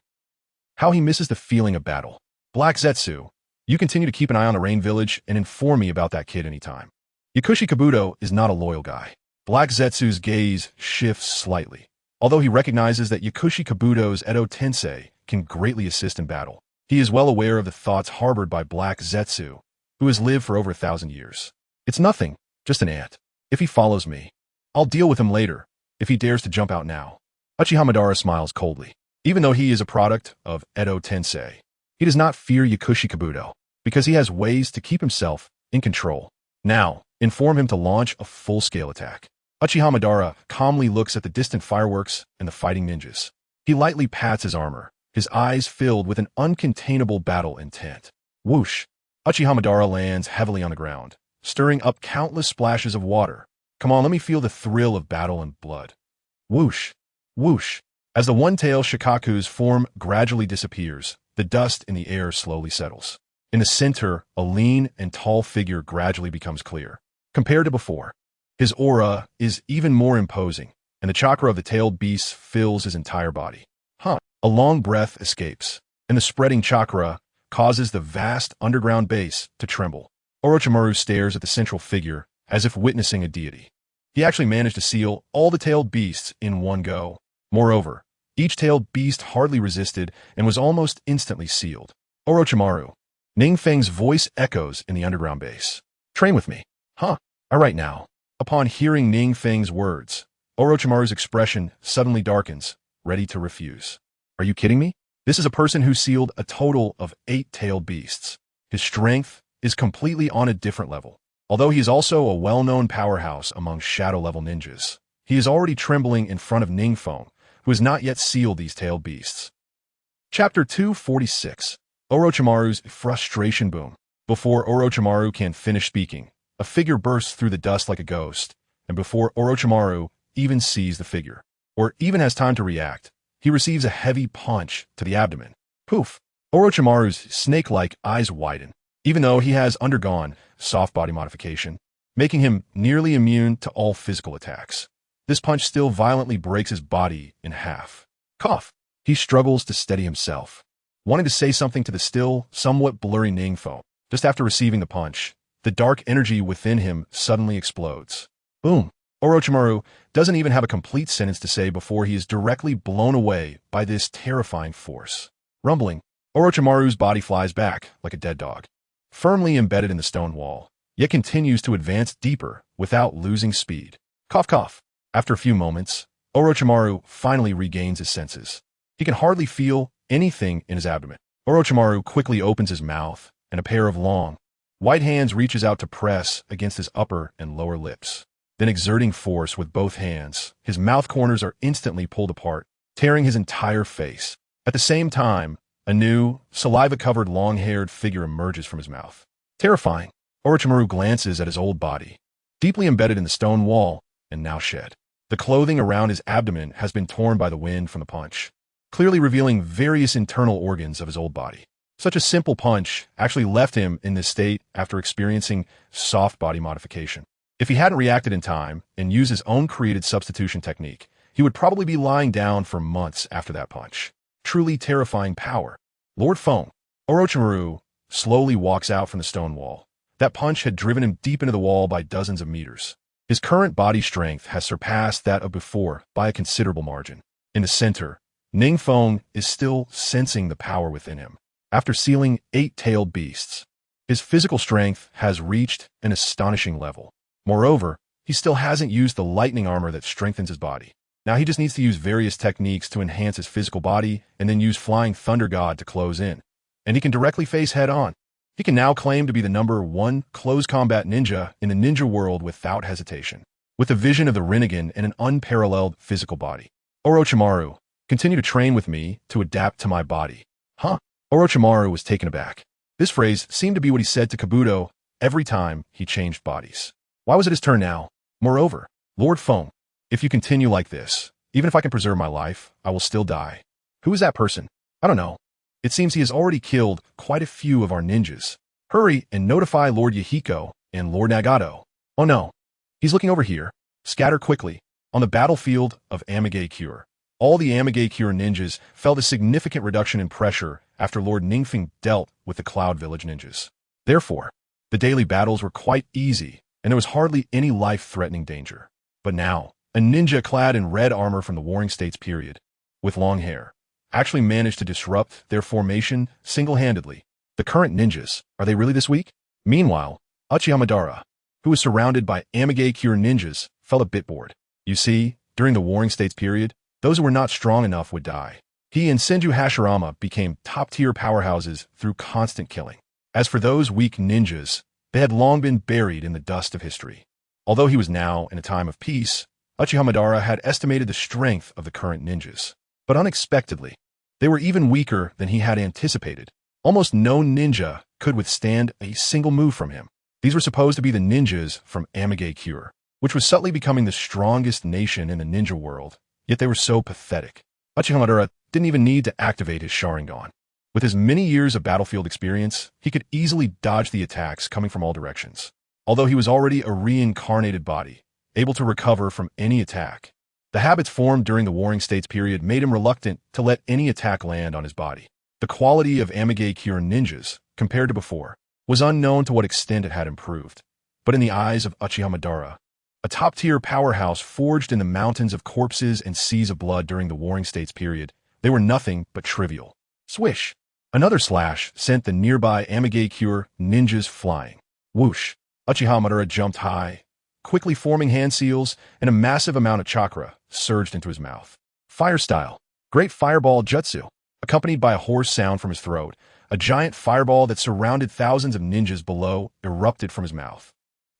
How he misses the feeling of battle. Black Zetsu, you continue to keep an eye on the Rain Village and inform me about that kid anytime. Yakushi Kabuto is not a loyal guy. Black Zetsu's gaze shifts slightly. Although he recognizes that Yakushi Kabuto's Edo Tensei can greatly assist in battle. He is well aware of the thoughts harbored by Black Zetsu, who has lived for over 1,000 years. It's nothing, just an ant. If he follows me, I'll deal with him later, if he dares to jump out now. Uchiha Madara smiles coldly. Even though he is a product of Edo Tensei, he does not fear Yakushi Kabuto, because he has ways to keep himself in control. Now, inform him to launch a full-scale attack. Uchiha Madara calmly looks at the distant fireworks and the fighting ninjas. He lightly pats his armor, his eyes filled with an uncontainable battle intent. Whoosh! Uchiha Madara lands heavily on the ground, stirring up countless splashes of water. Come on, let me feel the thrill of battle and blood. Whoosh! Whoosh! As the one-tailed Shikaku's form gradually disappears, the dust in the air slowly settles. In the center, a lean and tall figure gradually becomes clear. Compared to before, his aura is even more imposing, and the chakra of the tailed beast fills his entire body. A long breath escapes, and the spreading chakra causes the vast underground base to tremble. Orochimaru stares at the central figure as if witnessing a deity. He actually managed to seal all the tailed beasts in one go. Moreover, each tailed beast hardly resisted and was almost instantly sealed. Orochimaru. NingFeng's voice echoes in the underground base. Train with me. All right now. Upon hearing NingFeng's words, Orochimaru's expression suddenly darkens, ready to refuse. Are you kidding me? This is a person who sealed a total of 8 tailed beasts. His strength is completely on a different level. Although he is also a well-known powerhouse among shadow-level ninjas, he is already trembling in front of NingFeng, who has not yet sealed these tailed beasts. Chapter 246. Orochimaru's frustration boom. Before Orochimaru can finish speaking, a figure bursts through the dust like a ghost, and before Orochimaru even sees the figure, or even has time to react, he receives a heavy punch to the abdomen. Poof! Orochimaru's snake-like eyes widen, even though he has undergone soft body modification, making him nearly immune to all physical attacks. This punch still violently breaks his body in half. Cough! He struggles to steady himself, wanting to say something to the still somewhat blurry NingFeng. Just after receiving the punch, the dark energy within him suddenly explodes. Boom! Orochimaru doesn't even have a complete sentence to say before he is directly blown away by this terrifying force. Rumbling, Orochimaru's body flies back like a dead dog, firmly embedded in the stone wall, yet continues to advance deeper without losing speed. Cough cough. After a few moments, Orochimaru finally regains his senses. He can hardly feel anything in his abdomen. Orochimaru quickly opens his mouth, and a pair of long, white hands reaches out to press against his upper and lower lips. Then exerting force with both hands, his mouth corners are instantly pulled apart, tearing his entire face. At the same time, a new, saliva-covered long-haired figure emerges from his mouth. Terrifying, Orochimaru glances at his old body, deeply embedded in the stone wall, and now shed. The clothing around his abdomen has been torn by the wind from the punch, clearly revealing various internal organs of his old body. Such a simple punch actually left him in this state after experiencing soft body modification. If he hadn't reacted in time and used his own created substitution technique, he would probably be lying down for months after that punch. Truly terrifying power. Lord Feng. Orochimaru slowly walks out from the stone wall. That punch had driven him deep into the wall by dozens of meters. His current body strength has surpassed that of before by a considerable margin. In the center, NingFeng is still sensing the power within him. After sealing 8 tailed beasts, his physical strength has reached an astonishing level. Moreover, he still hasn't used the lightning armor that strengthens his body. Now he just needs to use various techniques to enhance his physical body and then use Flying Thunder God to close in. And he can directly face head-on. He can now claim to be the #1 close combat ninja in the ninja world without hesitation, with the vision of the Rinnegan and an unparalleled physical body. Orochimaru, continue to train with me to adapt to my body. Orochimaru was taken aback. This phrase seemed to be what he said to Kabuto every time he changed bodies. Why was it his turn now? Moreover, Lord Feng, if you continue like this, even if I can preserve my life, I will still die. Who is that person? I don't know. It seems he has already killed quite a few of our ninjas. Hurry and notify Lord Yahiko and Lord Nagato. Oh no. He's looking over here. Scatter quickly. On the battlefield of Amigakure, all the Amigakure ninjas felt a significant reduction in pressure after Lord NingFeng dealt with the Cloud Village ninjas. Therefore, the daily battles were quite easy, and there was hardly any life-threatening danger. But now, a ninja clad in red armor from the Warring States period, with long hair, actually managed to disrupt their formation single-handedly. The current ninjas, are they really this weak? Meanwhile, Uchiha Madara, who was surrounded by Amage Cure ninjas, felt a bit bored. You see, during the Warring States period, those who were not strong enough would die. He and Senju Hashirama became top-tier powerhouses through constant killing. As for those weak ninjas, they had long been buried in the dust of history. Although he was now in a time of peace, Uchiha Madara had estimated the strength of the current ninjas. But unexpectedly, they were even weaker than he had anticipated. Almost no ninja could withstand a single move from him. These were supposed to be the ninjas from Amage Cure, which was subtly becoming the strongest nation in the ninja world, yet they were so pathetic. Uchiha Madara didn't even need to activate his Sharingan. With his many years of battlefield experience, he could easily dodge the attacks coming from all directions. Although he was already a reincarnated body, able to recover from any attack, the habits formed during the Warring States period made him reluctant to let any attack land on his body. The quality of Amage Cure ninjas, compared to before, was unknown to what extent it had improved. But in the eyes of Uchiha Madara, a top-tier powerhouse forged in the mountains of corpses and seas of blood during the Warring States period, they were nothing but trivial. Swish! Another slash sent the nearby Amage Cure ninjas flying. Whoosh! Uchiha Madara jumped high, quickly forming hand seals, and a massive amount of chakra surged into his mouth. Fire style. Great fireball jutsu. Accompanied by a hoarse sound from his throat, a giant fireball that surrounded thousands of ninjas below erupted from his mouth.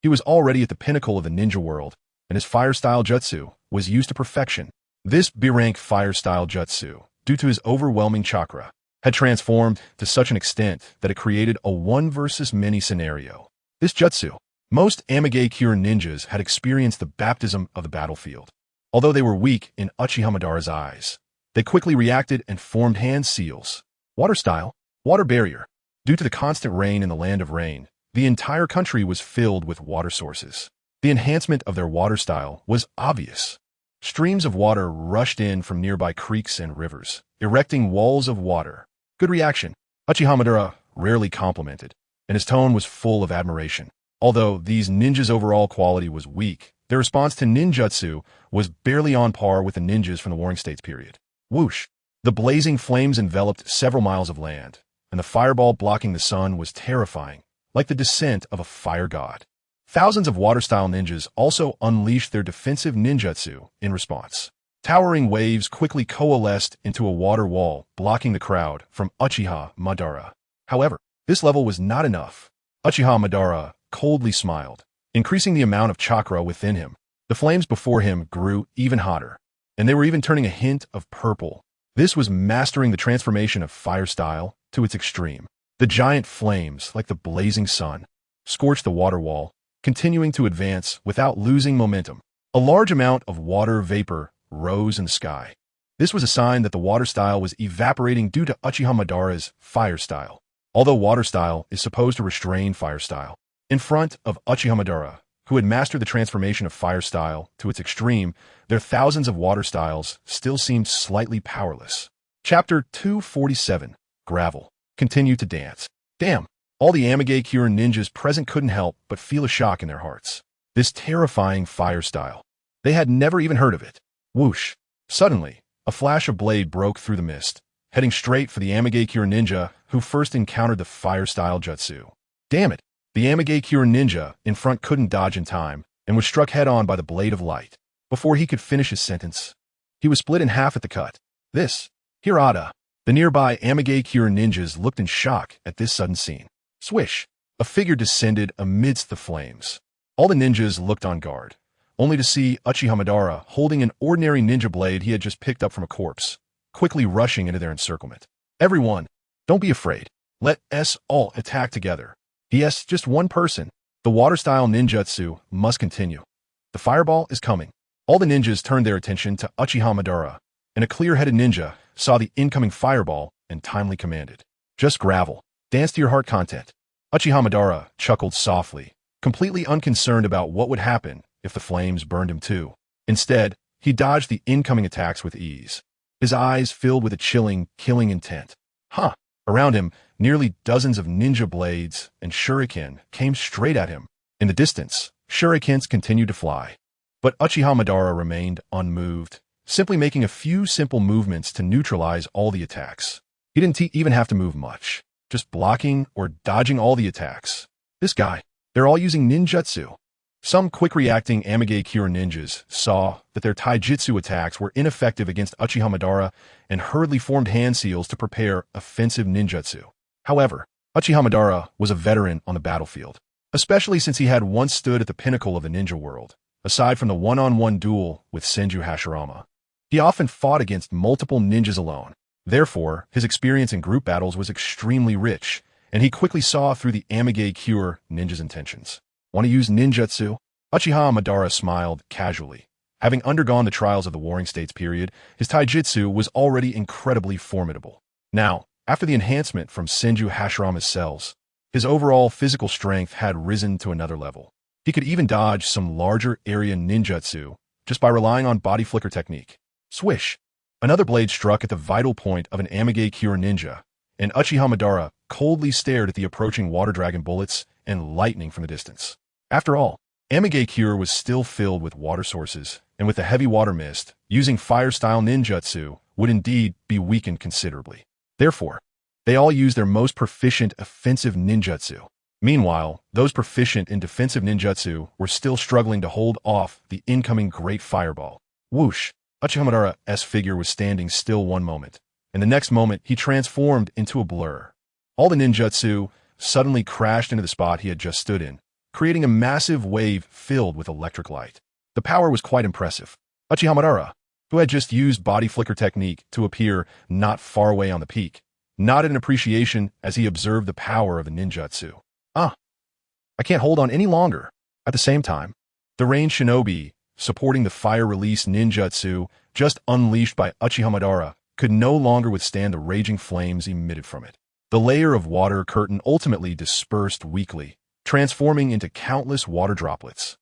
He was already at the pinnacle of the ninja world, and his fire-style jutsu was used to perfection. This B-rank fire-style jutsu, due to his overwhelming chakra, had transformed to such an extent that it created a one versus many scenario. This jutsu, most Amage Cure ninjas had experienced the baptism of the battlefield. Although they were weak in Uchiha Madara's eyes, they quickly reacted and formed hand seals. Water style, water barrier. Due to the constant rain in the land of rain, the entire country was filled with water sources. The enhancement of their water style was obvious. Streams of water rushed in from nearby creeks and rivers, erecting walls of water. Good reaction. Uchiha Madara rarely complimented, and his tone was full of admiration. Although these ninjas' overall quality was weak, their response to ninjutsu was barely on par with the ninjas from the Warring States period. Whoosh! The blazing flames enveloped several miles of land, and the fireball blocking the sun was terrifying, like the descent of a fire god. Thousands of water-style ninjas also unleashed their defensive ninjutsu in response. Towering waves quickly coalesced into a water wall, blocking the crowd from Uchiha Madara. However, this level was not enough. Uchiha Madara coldly smiled, increasing the amount of chakra within him. The flames before him grew even hotter, and they were even turning a hint of purple. This was mastering the transformation of fire style to its extreme. The giant flames, like the blazing sun, scorched the water wall, continuing to advance without losing momentum. A large amount of water vapor rose in the sky. This was a sign that the water style was evaporating due to Uchiha Madara's fire style. Although water style is supposed to restrain fire style, in front of Uchiha Madara, who had mastered the transformation of fire style to its extreme, their thousands of water styles still seemed slightly powerless. Chapter 247, Gravel. Continue to dance. Damn! All the Amage Cure ninjas present couldn't help but feel a shock in their hearts. This terrifying fire style. They had never even heard of it. Whoosh! Suddenly, a flash of blade broke through the mist, heading straight for the Amage Cure ninja who first encountered the fire style jutsu. Damn it! The Amage Cure ninja in front couldn't dodge in time and was struck head-on by the blade of light. Before he could finish his sentence, he was split in half at the cut. This, Hirata. The nearby Amage Cure ninjas looked in shock at this sudden scene. Swish! A figure descended amidst the flames. All the ninjas looked on guard, only to see Uchiha Madara holding an ordinary ninja blade he had just picked up from a corpse, quickly rushing into their encirclement. Everyone, don't be afraid. Let us all attack together. Yes, just one person. The water-style ninjutsu must continue. The fireball is coming. All the ninjas turned their attention to Uchiha Madara, and a clear-headed ninja saw the incoming fireball and timely commanded. Just gravel. Dance to your heart content. Uchiha Madara chuckled softly, completely unconcerned about what would happen if the flames burned him too. Instead, he dodged the incoming attacks with ease. His eyes filled with a chilling, killing intent. Huh! Around him, nearly dozens of ninja blades and shuriken came straight at him. In the distance, shurikens continued to fly. But Uchiha Madara remained unmoved, simply making a few simple movements to neutralize all the attacks. He didn't even have to move much, just blocking or dodging all the attacks. This guy, they're all using ninjutsu. Some quick-reacting Amage-Cure ninjas saw that their taijutsu attacks were ineffective against Uchiha Madara and hurriedly formed hand seals to prepare offensive ninjutsu. However, Uchiha Madara was a veteran on the battlefield, especially since he had once stood at the pinnacle of the ninja world. Aside from the one-on-one duel with Senju Hashirama, he often fought against multiple ninjas alone. Therefore, his experience in group battles was extremely rich, and he quickly saw through the Amage-Cure ninja's intentions. Want to use ninjutsu? Uchiha Madara smiled casually. Having undergone the trials of the Warring States period, his taijutsu was already incredibly formidable. Now, after the enhancement from Senju Hashirama's cells, his overall physical strength had risen to another level. He could even dodge some larger area ninjutsu just by relying on body flicker technique. Swish! Another blade struck at the vital point of an Amage-Cure ninja, and Uchiha Madara coldly stared at the approaching water dragon bullets and lightning from the distance. After all, Amage-Cure was still filled with water sources, and with the heavy water mist, using fire-style ninjutsu would indeed be weakened considerably. Therefore, they all used their most proficient offensive ninjutsu. Meanwhile, those proficient in defensive ninjutsu were still struggling to hold off the incoming great fireball. Whoosh! Uchiha Madara's figure was standing still one moment, and the next moment he transformed into a blur. All the ninjutsu suddenly crashed into the spot he had just stood in, creating a massive wave filled with electric light. The power was quite impressive. Uchiha Madara, who had just used body flicker technique to appear not far away on the peak, nodded in appreciation as he observed the power of the ninjutsu. I can't hold on any longer. At the same time, the ranged shinobi, supporting the fire-release ninjutsu just unleashed by Uchiha Madara, could no longer withstand the raging flames emitted from it. The layer of water curtain ultimately dispersed weakly, transforming into countless water droplets.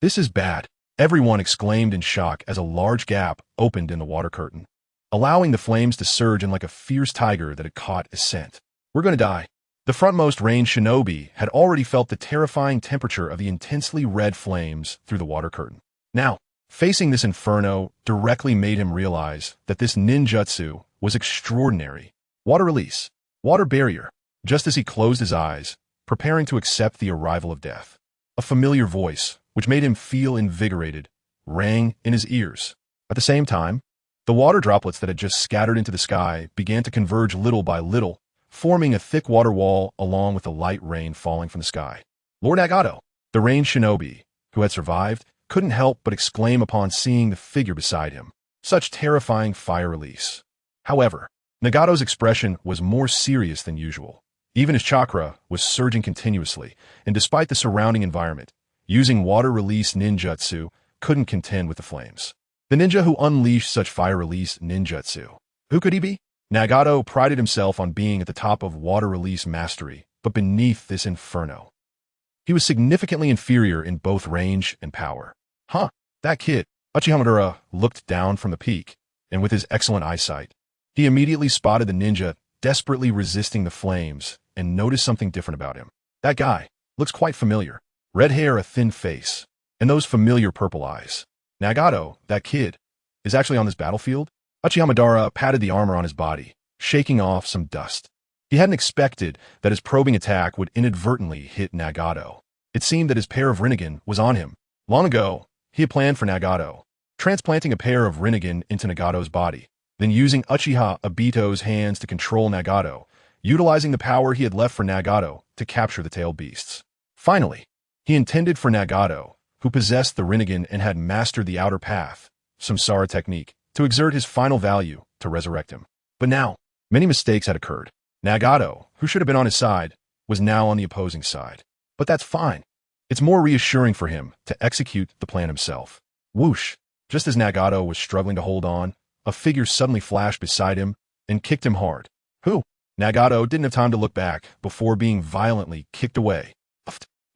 This is bad, everyone exclaimed in shock as a large gap opened in the water curtain, allowing the flames to surge in like a fierce tiger that had caught a scent. We're going to die. The frontmost ranged shinobi had already felt the terrifying temperature of the intensely red flames through the water curtain. Now, facing this inferno directly made him realize that this ninjutsu was extraordinary. Water release, water barrier. Just as he closed his eyes, preparing to accept the arrival of death, a familiar voice, which made him feel invigorated, rang in his ears. At the same time, the water droplets that had just scattered into the sky began to converge little by little, forming a thick water wall along with the light rain falling from the sky. Lord Nagato, the ranged shinobi, who had survived, couldn't help but exclaim upon seeing the figure beside him. Such terrifying fire release. However, Nagato's expression was more serious than usual. Even his chakra was surging continuously, and despite the surrounding environment, using water release ninjutsu couldn't contend with the flames. The ninja who unleashed such fire release ninjutsu. Who could he be? Nagato prided himself on being at the top of water release mastery, but beneath this inferno, he was significantly inferior in both range and power. That kid. Uchiha Madara looked down from the peak, and with his excellent eyesight, he immediately spotted the ninja desperately resisting the flames and noticed something different about him. That guy looks quite familiar. Red hair, a thin face, and those familiar purple eyes. Nagato, that kid, is actually on this battlefield? Uchiha Madara patted the armor on his body, shaking off some dust. He hadn't expected that his probing attack would inadvertently hit Nagato. It seemed that his pair of Rinnegan was on him. Long ago, he had planned for Nagato, transplanting a pair of Rinnegan into Nagato's body, then using Uchiha Obito's hands to control Nagato, utilizing the power he had left for Nagato to capture the tailed beasts. Finally, he intended for Nagato, who possessed the Rinnegan and had mastered the outer path, samsara technique, to exert his final value to resurrect him. But now, many mistakes had occurred. Nagato, who should have been on his side, was now on the opposing side. But that's fine. It's more reassuring for him to execute the plan himself. Whoosh! Just as Nagato was struggling to hold on, a figure suddenly flashed beside him and kicked him hard. Who? Nagato didn't have time to look back before being violently kicked away.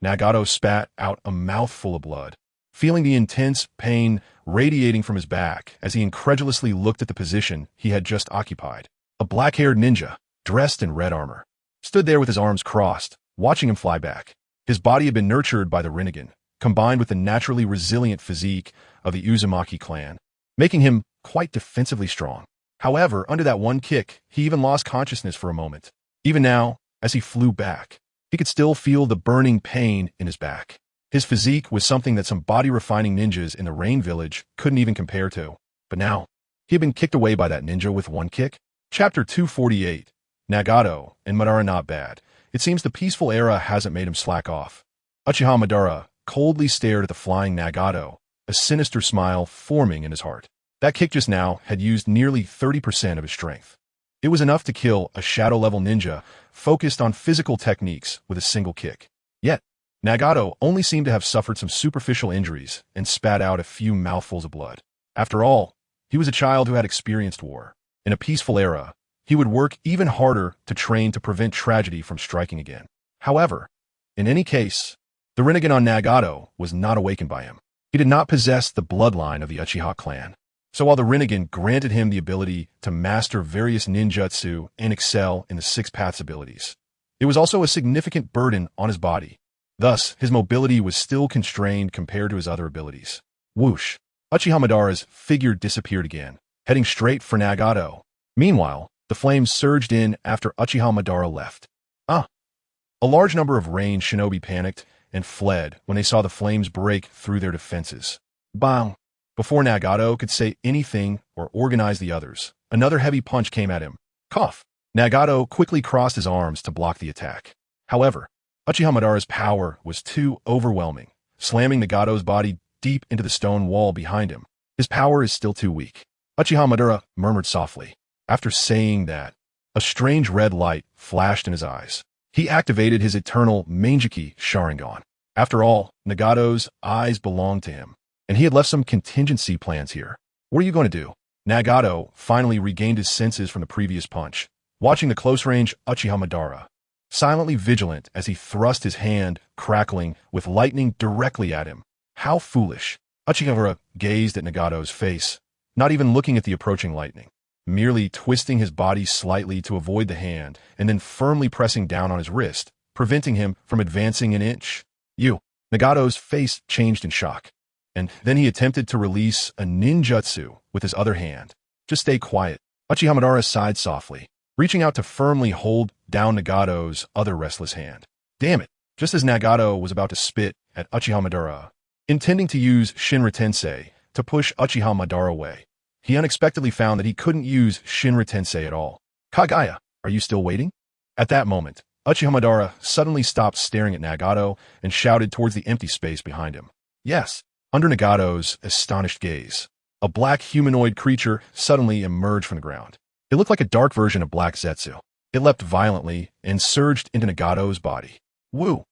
Nagato spat out a mouthful of blood, feeling the intense pain radiating from his back as he incredulously looked at the position he had just occupied. A black-haired ninja, dressed in red armor, stood there with his arms crossed, watching him fly back. His body had been nurtured by the Rinnegan, combined with the naturally resilient physique of the Uzumaki clan. making him quite defensively strong. However, under that one kick, he even lost consciousness for a moment. Even now, as he flew back, he could still feel the burning pain in his back. His physique was something that some body-refining ninjas in the Rain Village couldn't even compare to. But now, he had been kicked away by that ninja with one kick. Chapter 248. Nagato and Madara not bad. It seems the peaceful era hasn't made him slack off. Uchiha Madara coldly stared at the flying Nagato, a sinister smile forming in his heart. That kick just now had used nearly 30% of his strength. It was enough to kill a shadow-level ninja focused on physical techniques with a single kick. Yet, Nagato only seemed to have suffered some superficial injuries and spat out a few mouthfuls of blood. After all, he was a child who had experienced war. In a peaceful era, he would work even harder to train to prevent tragedy from striking again. However, in any case, the Rinnegan on Nagato was not awakened by him. He did not possess the bloodline of the Uchiha clan. So while the Rinnegan granted him the ability to master various ninjutsu and excel in the Six Paths abilities, it was also a significant burden on his body. Thus, his mobility was still constrained compared to his other abilities. Whoosh! Uchiha Madara's figure disappeared again, heading straight for Nagato. Meanwhile, the flames surged in after Uchiha Madara left. A large number of Rain shinobi panicked and fled when they saw the flames break through their defenses. Bang! Before Nagato could say anything or organize the others, another heavy punch came at him. Cough! Nagato quickly crossed his arms to block the attack. However, Uchiha Madara's power was too overwhelming, slamming Nagato's body deep into the stone wall behind him. His power is still too weak. Uchiha Madara murmured softly. After saying that, a strange red light flashed in his eyes. He activated his eternal Mangeki Sharingan. After all, Nagato's eyes belonged to him, and he had left some contingency plans here. What are you going to do? Nagato finally regained his senses from the previous punch, watching the close-range Uchiha Madara, silently vigilant as he thrust his hand, crackling, with lightning directly at him. How foolish! Uchiha Madara gazed at Nagato's face, not even looking at the approaching lightning, merely twisting his body slightly to avoid the hand, and then firmly pressing down on his wrist, preventing him from advancing an inch. Nagato's face changed in shock, and then he attempted to release a ninjutsu with his other hand. Just stay quiet. Uchiha Madara sighed softly, reaching out to firmly hold down Nagato's other restless hand. Damn it! Just as Nagato was about to spit at Uchiha Madara, intending to use Shinra Tensei to push Uchiha Madara away, he unexpectedly found that he couldn't use Shinra Tensei at all. Kagaya, are you still waiting? At that moment, Uchiha Madara suddenly stopped staring at Nagato and shouted towards the empty space behind him. Yes, under Nagato's astonished gaze, a black humanoid creature suddenly emerged from the ground. It looked like a dark version of Black Zetsu. It leapt violently and surged into Nagato's body. Woo!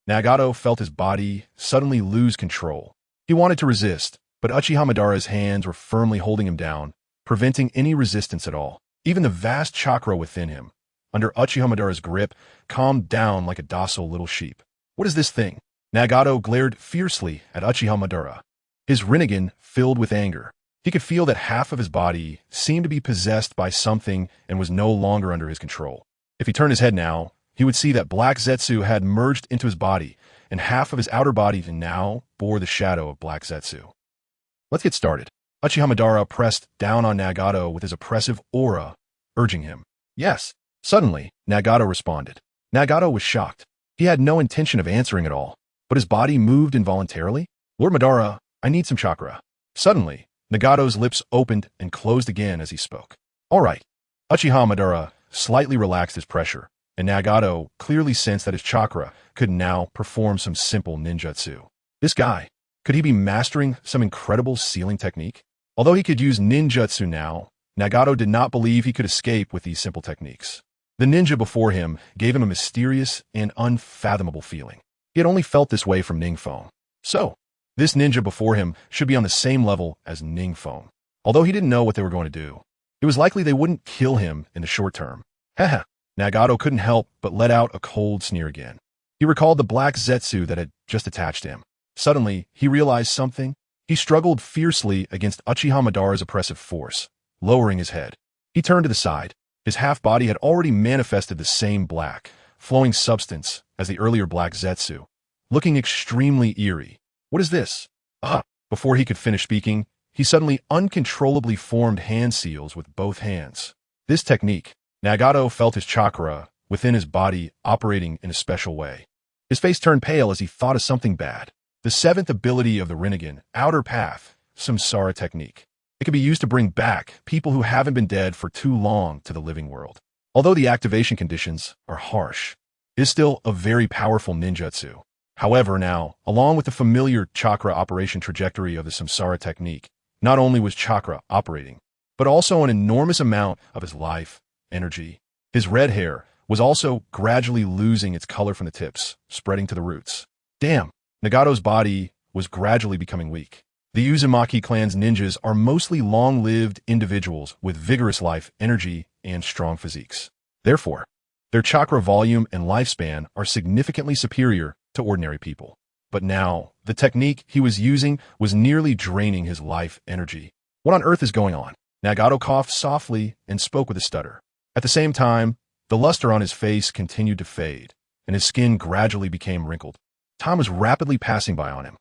Nagato felt his body suddenly lose control. He wanted to resist, but Uchiha Madara's hands were firmly holding him down, preventing any resistance at all. Even the vast chakra within him, under Uchiha Madara's grip, calmed down like a docile little sheep. What is this thing? Nagato glared fiercely at Uchiha Madara, his Rinnegan filled with anger. He could feel that half of his body seemed to be possessed by something and was no longer under his control. If he turned his head now, he would see that Black Zetsu had merged into his body, and half of his outer body now bore the shadow of Black Zetsu. Let's get started. Uchiha Madara pressed down on Nagato with his oppressive aura, urging him. Yes. Suddenly, Nagato responded. Nagato was shocked. He had no intention of answering at all, but his body moved involuntarily. Lord Madara, I need some chakra. Suddenly, Nagato's lips opened and closed again as he spoke. All right. Uchiha Madara slightly relaxed his pressure, and Nagato clearly sensed that his chakra could now perform some simple ninjutsu. This guy, could he be mastering some incredible sealing technique? Although he could use ninjutsu now, Nagato did not believe he could escape with these simple techniques. The ninja before him gave him a mysterious and unfathomable feeling. He had only felt this way from NingFeng. So, this ninja before him should be on the same level as NingFeng. Although he didn't know what they were going to do, it was likely they wouldn't kill him in the short term. Haha, Nagato couldn't help but let out a cold sneer again. He recalled the Black Zetsu that had just attached to him. Suddenly, he realized something. He struggled fiercely against Uchiha Madara's oppressive force, lowering his head. He turned to the side. His half-body had already manifested the same black, flowing substance as the earlier Black Zetsu, looking extremely eerie. What is this? Before he could finish speaking, he suddenly uncontrollably formed hand seals with both hands. This technique, Nagato felt his chakra within his body operating in a special way. His face turned pale as he thought of something bad. The seventh ability of the Rinnegan, Outer Path, Samsara Technique. It can be used to bring back people who haven't been dead for too long to the living world. Although the activation conditions are harsh, it is still a very powerful ninjutsu. However, now, along with the familiar chakra operation trajectory of the Samsara Technique, not only was chakra operating, but also an enormous amount of his life, energy. His red hair was also gradually losing its color from the tips, spreading to the roots. Damn, Nagato's body was gradually becoming weak. The Uzumaki clan's ninjas are mostly long-lived individuals with vigorous life, energy, and strong physiques. Therefore, their chakra volume and lifespan are significantly superior to ordinary people. But now, the technique he was using was nearly draining his life energy. What on earth is going on? Nagato coughed softly and spoke with a stutter. At the same time, the luster on his face continued to fade, and his skin gradually became wrinkled. Time was rapidly passing by on him.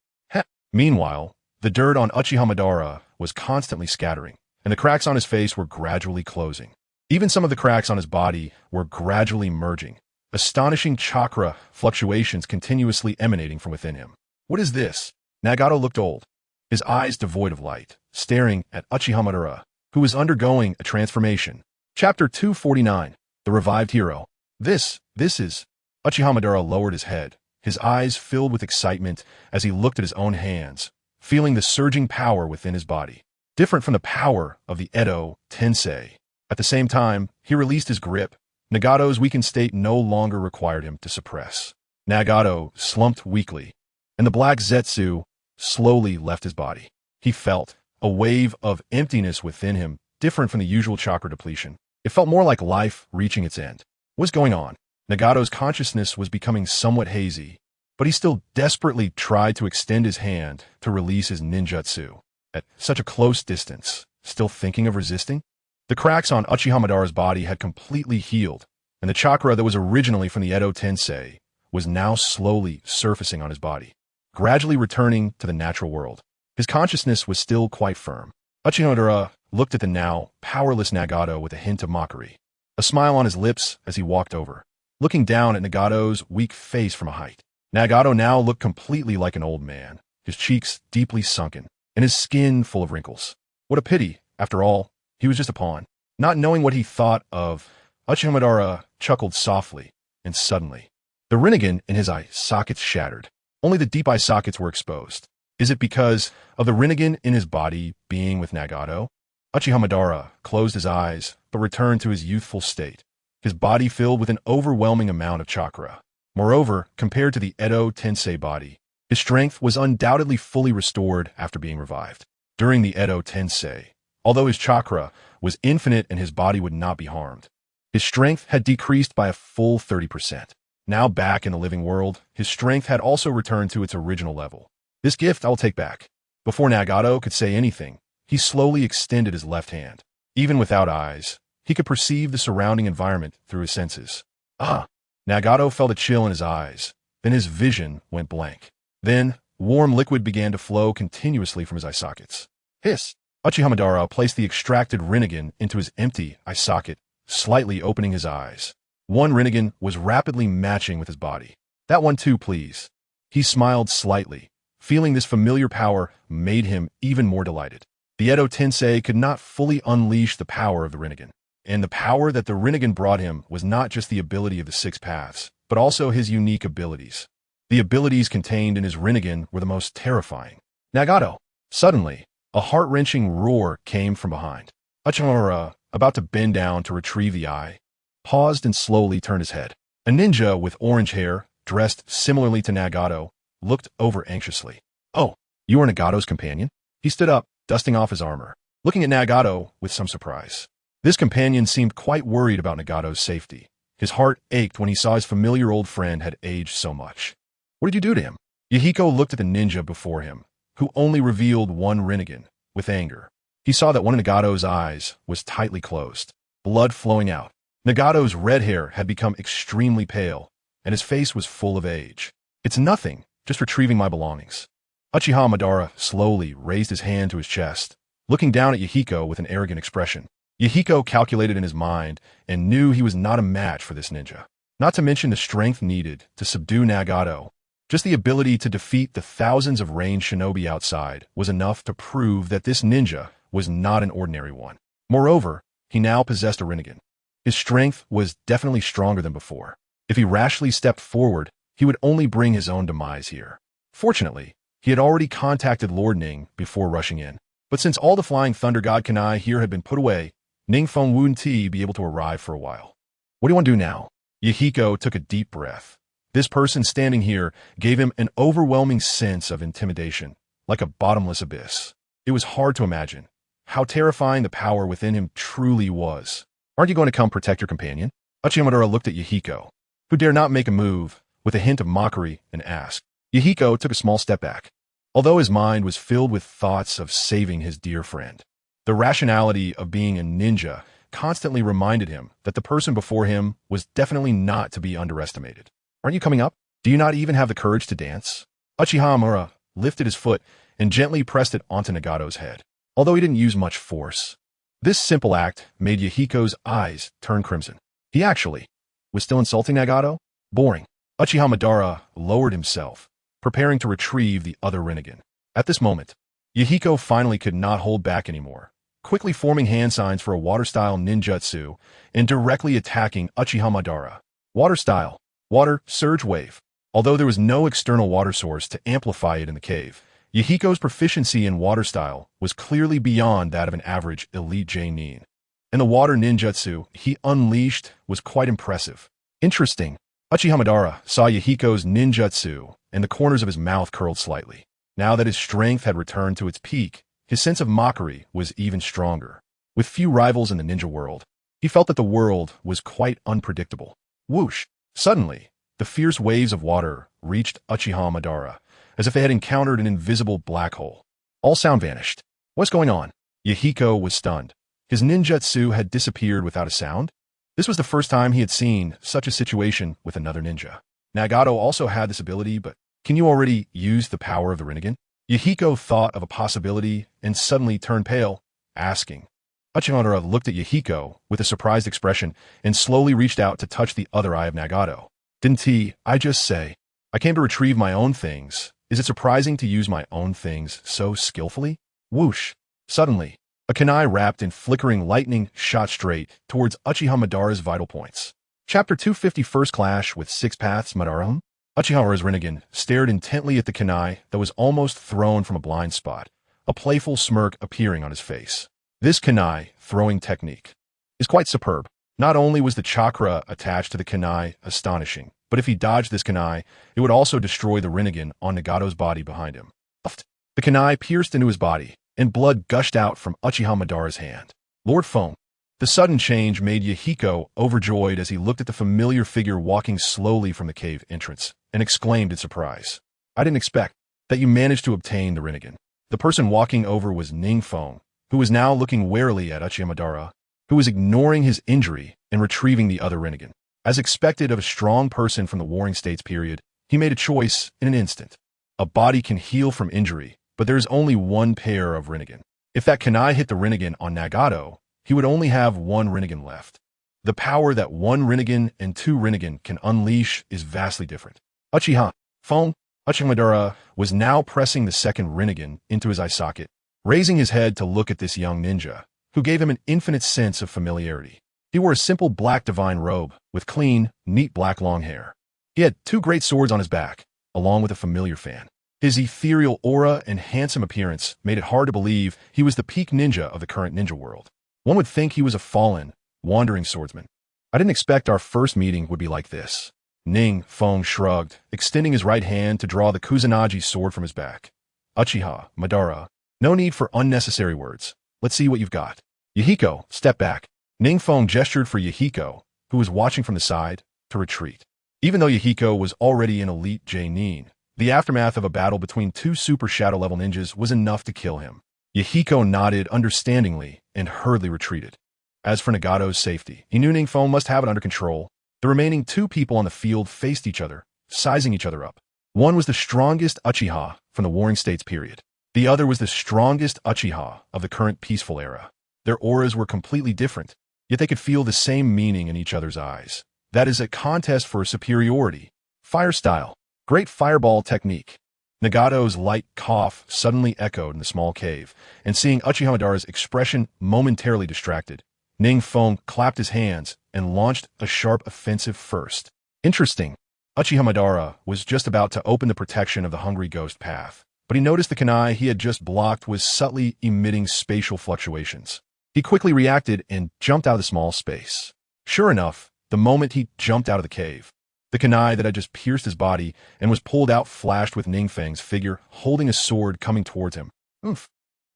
Meanwhile, the dirt on Uchiha was constantly scattering, and the cracks on his face were gradually closing. Even some of the cracks on his body were gradually merging, astonishing chakra fluctuations continuously emanating from within him. What is this? Nagato looked old, his eyes devoid of light, staring at Uchiha, who was undergoing a transformation. Chapter 249, The Revived Hero. This is... Uchiha lowered his head, his eyes filled with excitement as he looked at his own hands, feeling the surging power within his body, different from the power of the Edo Tensei. At the same time, he released his grip. Nagato's weakened state no longer required him to suppress. Nagato slumped weakly, and the black Zetsu slowly left his body. He felt a wave of emptiness within him, different from the usual chakra depletion. It felt more like life reaching its end. What's going on? Nagato's consciousness was becoming somewhat hazy, but he still desperately tried to extend his hand to release his ninjutsu. At such a close distance, still thinking of resisting? The cracks on Uchiha body had completely healed, and the chakra that was originally from the Edo Tensei was now slowly surfacing on his body, gradually returning to the natural world. His consciousness was still quite firm. Uchiha looked at the now powerless Nagato with a hint of mockery, a smile on his lips as he walked over, looking down at Nagato's weak face from a height. Nagato now looked completely like an old man, his cheeks deeply sunken, and his skin full of wrinkles. What a pity, after all. He was just a pawn. Not knowing what he thought of, Uchiha chuckled softly, and suddenly, the Rinnegan in his eye sockets shattered. Only the deep eye sockets were exposed. Is it because of the Rinnegan in his body being with Nagato? Uchiha closed his eyes, but returned to his youthful state, his body filled with an overwhelming amount of chakra. Moreover, compared to the Edo Tensei body, his strength was undoubtedly fully restored after being revived. During the Edo Tensei, although his chakra was infinite and his body would not be harmed, his strength had decreased by a full 30%. Now back in the living world, his strength had also returned to its original level. This gift I'll take back. Before Nagato could say anything, he slowly extended his left hand. Even without eyes, he could perceive the surrounding environment through his senses. Nagato felt a chill in his eyes. Then his vision went blank. Then, warm liquid began to flow continuously from his eye sockets. Hiss! Uchiha placed the extracted Rinnegan into his empty eye socket, slightly opening his eyes. One Rinnegan was rapidly matching with his body. That one too, please. He smiled slightly. Feeling this familiar power made him even more delighted. The Edo Tensei could not fully unleash the power of the Rinnegan. And the power that the Rinnegan brought him was not just the ability of the six paths, but also his unique abilities. The abilities contained in his Rinnegan were the most terrifying. Nagato! Suddenly, a heart-wrenching roar came from behind. Uchiha, about to bend down to retrieve the eye, paused and slowly turned his head. A ninja with orange hair, dressed similarly to Nagato, looked over anxiously. Oh, you are Nagato's companion? He stood up, dusting off his armor, looking at Nagato with some surprise. This companion seemed quite worried about Nagato's safety. His heart ached when he saw his familiar old friend had aged so much. What did you do to him? Yahiko looked at the ninja before him, who only revealed one Rinnegan, with anger. He saw that one of Nagato's eyes was tightly closed, blood flowing out. Nagato's red hair had become extremely pale, and his face was full of age. It's nothing, just retrieving my belongings. Uchiha slowly raised his hand to his chest, looking down at Yahiko with an arrogant expression. Yahiko calculated in his mind and knew he was not a match for this ninja. Not to mention the strength needed to subdue Nagato. Just the ability to defeat the thousands of ranged shinobi outside was enough to prove that this ninja was not an ordinary one. Moreover, he now possessed a Rinnegan. His strength was definitely stronger than before. If he rashly stepped forward, he would only bring his own demise here. Fortunately, he had already contacted Lord Ning before rushing in. But since all the Flying Thunder God Kunai here had been put away, NingFeng wouldn't be able to arrive for a while. What do you want to do now? Yahiko took a deep breath. This person standing here gave him an overwhelming sense of intimidation, like a bottomless abyss. It was hard to imagine how terrifying the power within him truly was. Aren't you going to come protect your companion? Orochimaru looked at Yahiko, who dared not make a move, with a hint of mockery, and asked. Yahiko took a small step back, although his mind was filled with thoughts of saving his dear friend. The rationality of being a ninja constantly reminded him that the person before him was definitely not to be underestimated. Aren't you coming up? Do you not even have the courage to dance? Orochimaru lifted his foot and gently pressed it onto Nagato's head, although he didn't use much force. This simple act made Yahiko's eyes turn crimson. He actually was still insulting Nagato? Boring. Orochimaru lowered himself, preparing to retrieve the other Rinnegan. At this moment, Yahiko finally could not hold back anymore, quickly forming hand signs for a water-style ninjutsu and directly attacking Orochimaru. Water-style. Water, surge wave. Although there was no external water source to amplify it in the cave, Yahiko's proficiency in water style was clearly beyond that of an average elite J-nin. And the water ninjutsu he unleashed was quite impressive. Interesting. Orochimaru saw Yahiko's ninjutsu, and the corners of his mouth curled slightly. Now that his strength had returned to its peak, his sense of mockery was even stronger. With few rivals in the ninja world, he felt that the world was quite unpredictable. Whoosh! Suddenly, the fierce waves of water reached Orochimaru, as if they had encountered an invisible black hole. All sound vanished. What's going on? Yahiko was stunned. His ninjutsu had disappeared without a sound? This was the first time he had seen such a situation with another ninja. Nagato also had this ability, but can you already use the power of the Rinnegan? Yahiko thought of a possibility and suddenly turned pale, asking. Orochimaru looked at Yahiko with a surprised expression and slowly reached out to touch the other eye of Nagato. Didn't I just say? I came to retrieve my own things. Is it surprising to use my own things so skillfully? Whoosh! Suddenly, a kunai wrapped in flickering lightning shot straight towards Orochimaru's vital points. Chapter 250 First Clash with Six Paths Madara. Orochimaru's Rinnegan stared intently at the kunai that was almost thrown from a blind spot, a playful smirk appearing on his face. This kunai throwing technique is quite superb. Not only was the chakra attached to the kunai astonishing, but if he dodged this kunai, it would also destroy the Rinnegan on Nagato's body behind him. The kunai pierced into his body, and blood gushed out from Orochimaru's hand. Lord Feng. The sudden change made Yahiko overjoyed as he looked at the familiar figure walking slowly from the cave entrance, and exclaimed in surprise. I didn't expect that you managed to obtain the Rinnegan. The person walking over was NingFeng, who was now looking warily at Orochimaru, who was ignoring his injury and retrieving the other Rinnegan. As expected of a strong person from the Warring States period, he made a choice in an instant. A body can heal from injury, but there is only one pair of Rinnegan. If that kunai hit the Rinnegan on Nagato, he would only have one Rinnegan left. The power that one Rinnegan and two Rinnegan can unleash is vastly different. Orochimaru was now pressing the second Rinnegan into his eye socket, raising his head to look at this young ninja, who gave him an infinite sense of familiarity. He wore a simple black divine robe with clean, neat black long hair. He had two great swords on his back, along with a familiar fan. His ethereal aura and handsome appearance made it hard to believe he was the peak ninja of the current ninja world. One would think he was a fallen, wandering swordsman. I didn't expect our first meeting would be like this. NingFeng shrugged, extending his right hand to draw the Kusanagi sword from his back. Orochimaru, no need for unnecessary words. Let's see what you've got. Yahiko, step back. NingFeng gestured for Yahiko, who was watching from the side, to retreat. Even though Yahiko was already an elite J-nin, the aftermath of a battle between two super shadow-level ninjas was enough to kill him. Yahiko nodded understandingly and hurriedly retreated. As for Nagato's safety, he knew NingFeng must have it under control. The remaining two people on the field faced each other, sizing each other up. One was the strongest Uchiha from the Warring States period. The other was the strongest Uchiha of the current peaceful era. Their auras were completely different, yet they could feel the same meaning in each other's eyes. That is a contest for superiority. Fire style. Great fireball technique. Nagato's light cough suddenly echoed in the small cave, and seeing Uchiha Madara's expression momentarily distracted, NingFeng clapped his hands and launched a sharp offensive first. Interesting. Uchiha Madara was just about to open the protection of the Hungry Ghost path, but he noticed the kunai he had just blocked was subtly emitting spatial fluctuations. He quickly reacted and jumped out of the small space. Sure enough, the moment he jumped out of the cave, the kunai that had just pierced his body and was pulled out flashed with NingFeng's figure holding a sword coming towards him. Oof.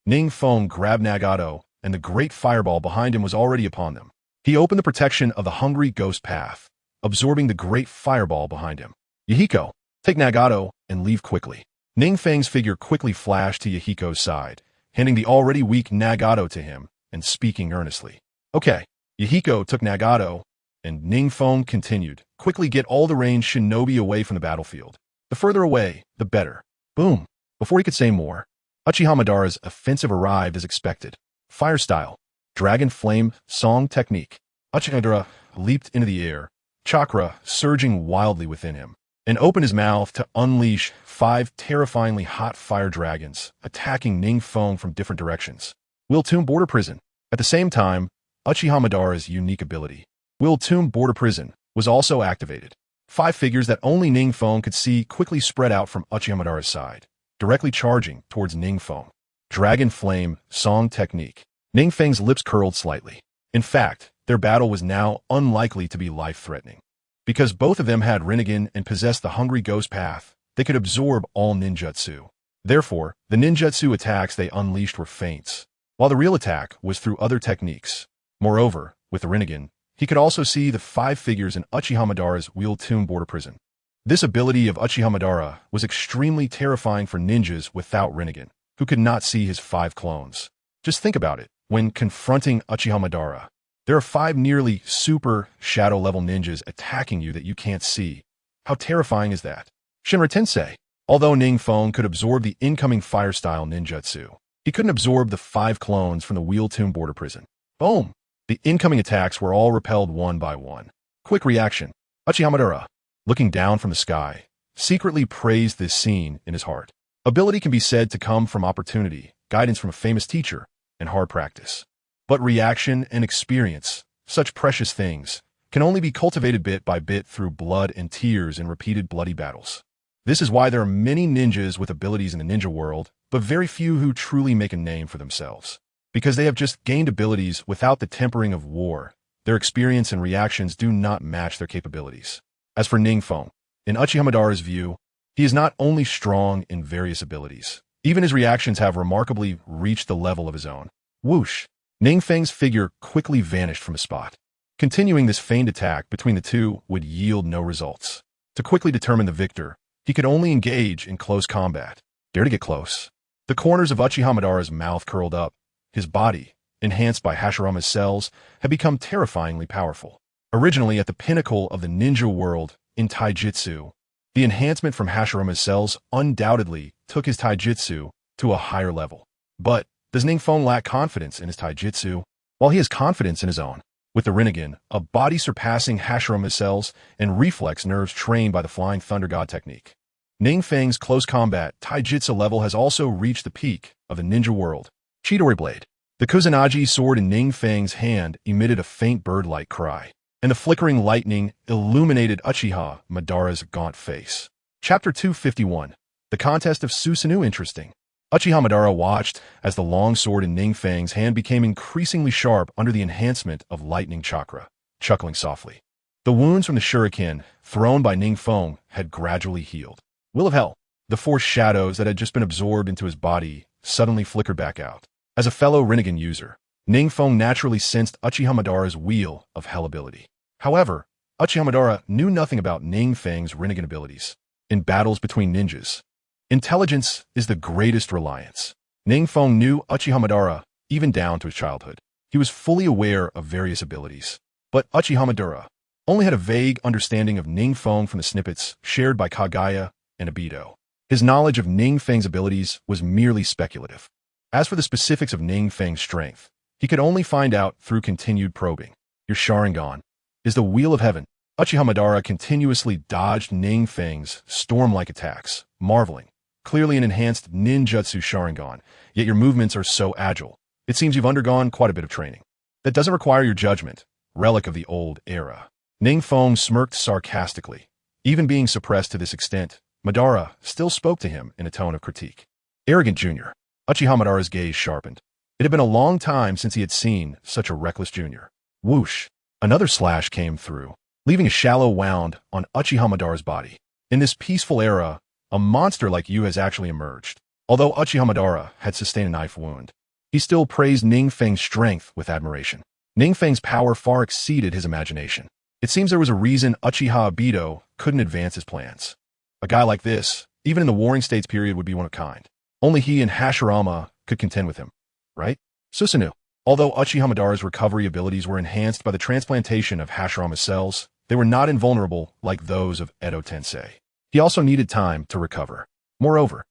NingFeng grabbed Nagato, and the great fireball behind him was already upon them. He opened the protection of the Hungry Ghost path, absorbing the great fireball behind him. Yahiko, take Nagato and leave quickly. NingFeng's figure quickly flashed to Yahiko's side, handing the already weak Nagato to him and speaking earnestly. Okay. Yahiko took Nagato, and NingFeng continued, quickly get all the ranged shinobi away from the battlefield. The further away, the better. Boom. Before he could say more, Uchiha Madara's offensive arrived as expected. Fire style. Dragon Flame Song Technique. Uchiha Madara leaped into the air, chakra surging wildly within him, and opened his mouth to unleash 5 terrifyingly hot fire dragons, attacking NingFeng from different directions. Will Tomb Border Prison. At the same time, Uchiha Madara's unique ability, Will Tomb Border Prison, was also activated. 5 figures that only NingFeng could see quickly spread out from Uchiha Madara's side, directly charging towards NingFeng. Dragon Flame Song Technique. NingFeng's lips curled slightly. In fact, their battle was now unlikely to be life-threatening. Because both of them had Rinnegan and possessed the Hungry Ghost path, they could absorb all ninjutsu. Therefore, the ninjutsu attacks they unleashed were feints, while the real attack was through other techniques. Moreover, with the Rinnegan, he could also see the 5 figures in Uchiha Madara's Will Tomb Border Prison. This ability of Uchiha Madara was extremely terrifying for ninjas without Rinnegan, who could not see his 5 clones. Just think about it. When confronting Uchiha Madara, there are 5 nearly super shadow-level ninjas attacking you that you can't see. How terrifying is that? Shinra Tensei. Although NingFeng could absorb the incoming fire-style ninjutsu, he couldn't absorb the 5 clones from the Will Tomb Border Prison. Boom! The incoming attacks were all repelled one by one. Quick reaction. Uchiha Madara, looking down from the sky, secretly praised this scene in his heart. Ability can be said to come from opportunity, guidance from a famous teacher, and hard practice. But reaction and experience, such precious things, can only be cultivated bit by bit through blood and tears in repeated bloody battles. This is why there are many ninjas with abilities in the ninja world, but very few who truly make a name for themselves. Because they have just gained abilities without the tempering of war, their experience and reactions do not match their capabilities. As for NingFeng, in Uchiha Madara's view, he is not only strong in various abilities, even his reactions have remarkably reached the level of his own. Whoosh! NingFeng's figure quickly vanished from his spot. Continuing this feigned attack between the two would yield no results. To quickly determine the victor, he could only engage in close combat. Dare to get close. The corners of Uchiha Madara's mouth curled up. His body, enhanced by Hashirama's cells, had become terrifyingly powerful. Originally at the pinnacle of the ninja world in taijutsu, the enhancement from Hashirama's cells undoubtedly took his taijutsu to a higher level. But does NingFeng lack confidence in his taijutsu? While he has confidence in his own, with the Rinnegan, a body surpassing Hashirama's cells and reflex nerves trained by the Flying Thunder God technique. NingFeng's close combat taijutsu level has also reached the peak of the ninja world. Chidori Blade. The Kusanagi sword in NingFeng's hand emitted a faint bird-like cry, and the flickering lightning illuminated Uchiha Madara's gaunt face. Chapter 251. The Contest of Susanoo. Interesting. Uchiha Madara watched as the long sword in NingFeng's hand became increasingly sharp under the enhancement of lightning chakra, chuckling softly. The wounds from the shuriken thrown by NingFeng had gradually healed. Will of Hell. The 4 shadows that had just been absorbed into his body suddenly flickered back out. As a fellow Rinnegan user, NingFeng naturally sensed Uchiha Madara's Wheel of Hell ability. However, Uchiha Madara knew nothing about NingFeng's Rinnegan abilities. In battles between ninjas, intelligence is the greatest reliance. NingFeng knew Uchiha Madara even down to his childhood. He was fully aware of various abilities. But Uchiha Madara only had a vague understanding of NingFeng from the snippets shared by Kagaya and Obito. His knowledge of NingFeng's abilities was merely speculative. As for the specifics of NingFeng's strength, he could only find out through continued probing. Your Sharingan is the wheel of heaven. Uchiha Madara continuously dodged NingFeng's storm-like attacks, marveling. Clearly an enhanced ninjutsu Sharingan, yet your movements are so agile. It seems you've undergone quite a bit of training. That doesn't require your judgment, relic of the old era. NingFeng smirked sarcastically. Even being suppressed to this extent, Madara still spoke to him in a tone of critique. Arrogant junior. Uchiha Madara's gaze sharpened. It had been a long time since he had seen such a reckless junior. Whoosh! Another slash came through, leaving a shallow wound on Uchiha Madara's body. In this peaceful era, a monster like you has actually emerged. Although Uchiha Madara had sustained a knife wound, he still praised NingFeng's strength with admiration. NingFeng's power far exceeded his imagination. It seems there was a reason Uchiha Obito couldn't advance his plans. A guy like this, even in the Warring States period, would be one of a kind. Only he and Hashirama could contend with him, right? Susanoo. Although Uchiha Madara's recovery abilities were enhanced by the transplantation of Hashirama's cells, they were not invulnerable like those of Edo Tensei. He also needed time to recover. Moreover,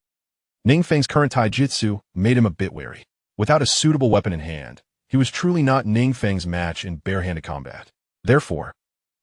NingFeng's current taijutsu made him a bit wary. Without a suitable weapon in hand, he was truly not NingFeng's match in barehanded combat. Therefore,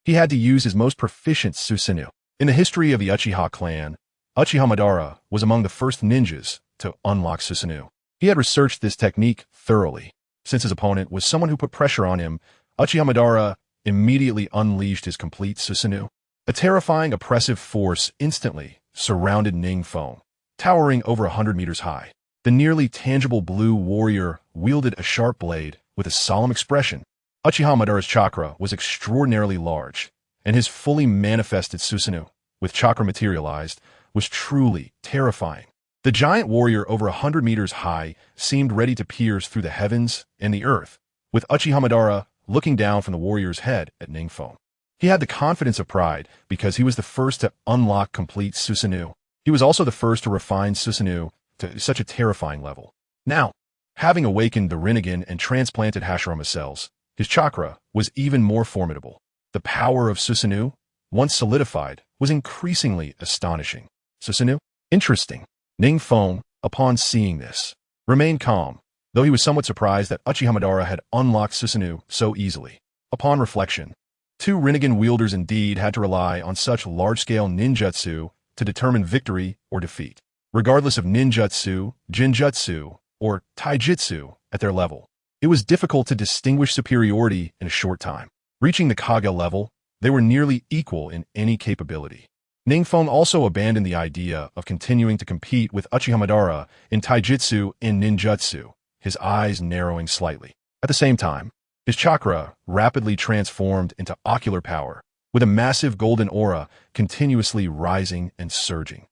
he had to use his most proficient Susanoo. In the history of the Uchiha clan, Uchiha Madara was among the first ninjas to unlock Susanoo. He had researched this technique thoroughly. Since his opponent was someone who put pressure on him, Uchiha Madara immediately unleashed his complete Susanoo. A terrifying, oppressive force instantly surrounded NingFeng, towering over 100 meters high. The nearly tangible blue warrior wielded a sharp blade with a solemn expression. Uchiha Madara's chakra was extraordinarily large, and his fully manifested Susanoo, with chakra materialized, was truly terrifying. The giant warrior over 100 meters high seemed ready to pierce through the heavens and the earth, with Uchiha Madara looking down from the warrior's head at NingFeng. He had the confidence of pride because he was the first to unlock complete Susanoo. He was also the first to refine Susanoo to such a terrifying level. Now, having awakened the Rinnegan and transplanted Hashirama cells, his chakra was even more formidable. The power of Susanoo, once solidified, was increasingly astonishing. Susanoo? Interesting. NingFeng, upon seeing this, remained calm, though he was somewhat surprised that Uchiha Madara had unlocked Susanoo so easily. Upon reflection, two Rinnegan wielders indeed had to rely on such large-scale ninjutsu to determine victory or defeat. Regardless of ninjutsu, jinjutsu, or taijutsu at their level, it was difficult to distinguish superiority in a short time. Reaching the Kage level, they were nearly equal in any capability. NingFeng also abandoned the idea of continuing to compete with Uchiha Madara in taijutsu and ninjutsu, his eyes narrowing slightly. At the same time, his chakra rapidly transformed into ocular power, with a massive golden aura continuously rising and surging.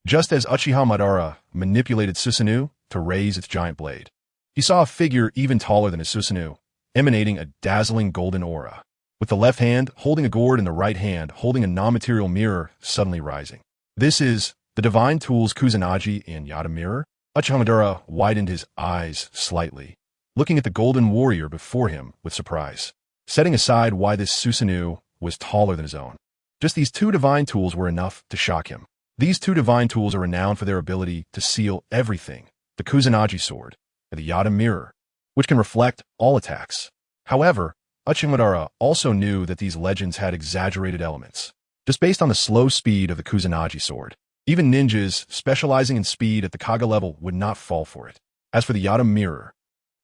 Just as Uchiha Madara manipulated Susanoo to raise its giant blade, he saw a figure even taller than his Susanoo, emanating a dazzling golden aura, with the left hand holding a gourd and the right hand holding a non-material mirror suddenly rising. This is the divine tools Kusanagi and Yada mirror? Uchiha Madara widened his eyes slightly, looking at the golden warrior before him with surprise, setting aside why this Susanoo was taller than his own. Just these two divine tools were enough to shock him. These two divine tools are renowned for their ability to seal everything, the Kusanagi sword and the Yada mirror, which can reflect all attacks. However, Uchiha Madara also knew that these legends had exaggerated elements, just based on the slow speed of the Kusanagi sword. Even ninjas specializing in speed at the Kage level would not fall for it. As for the Yada mirror,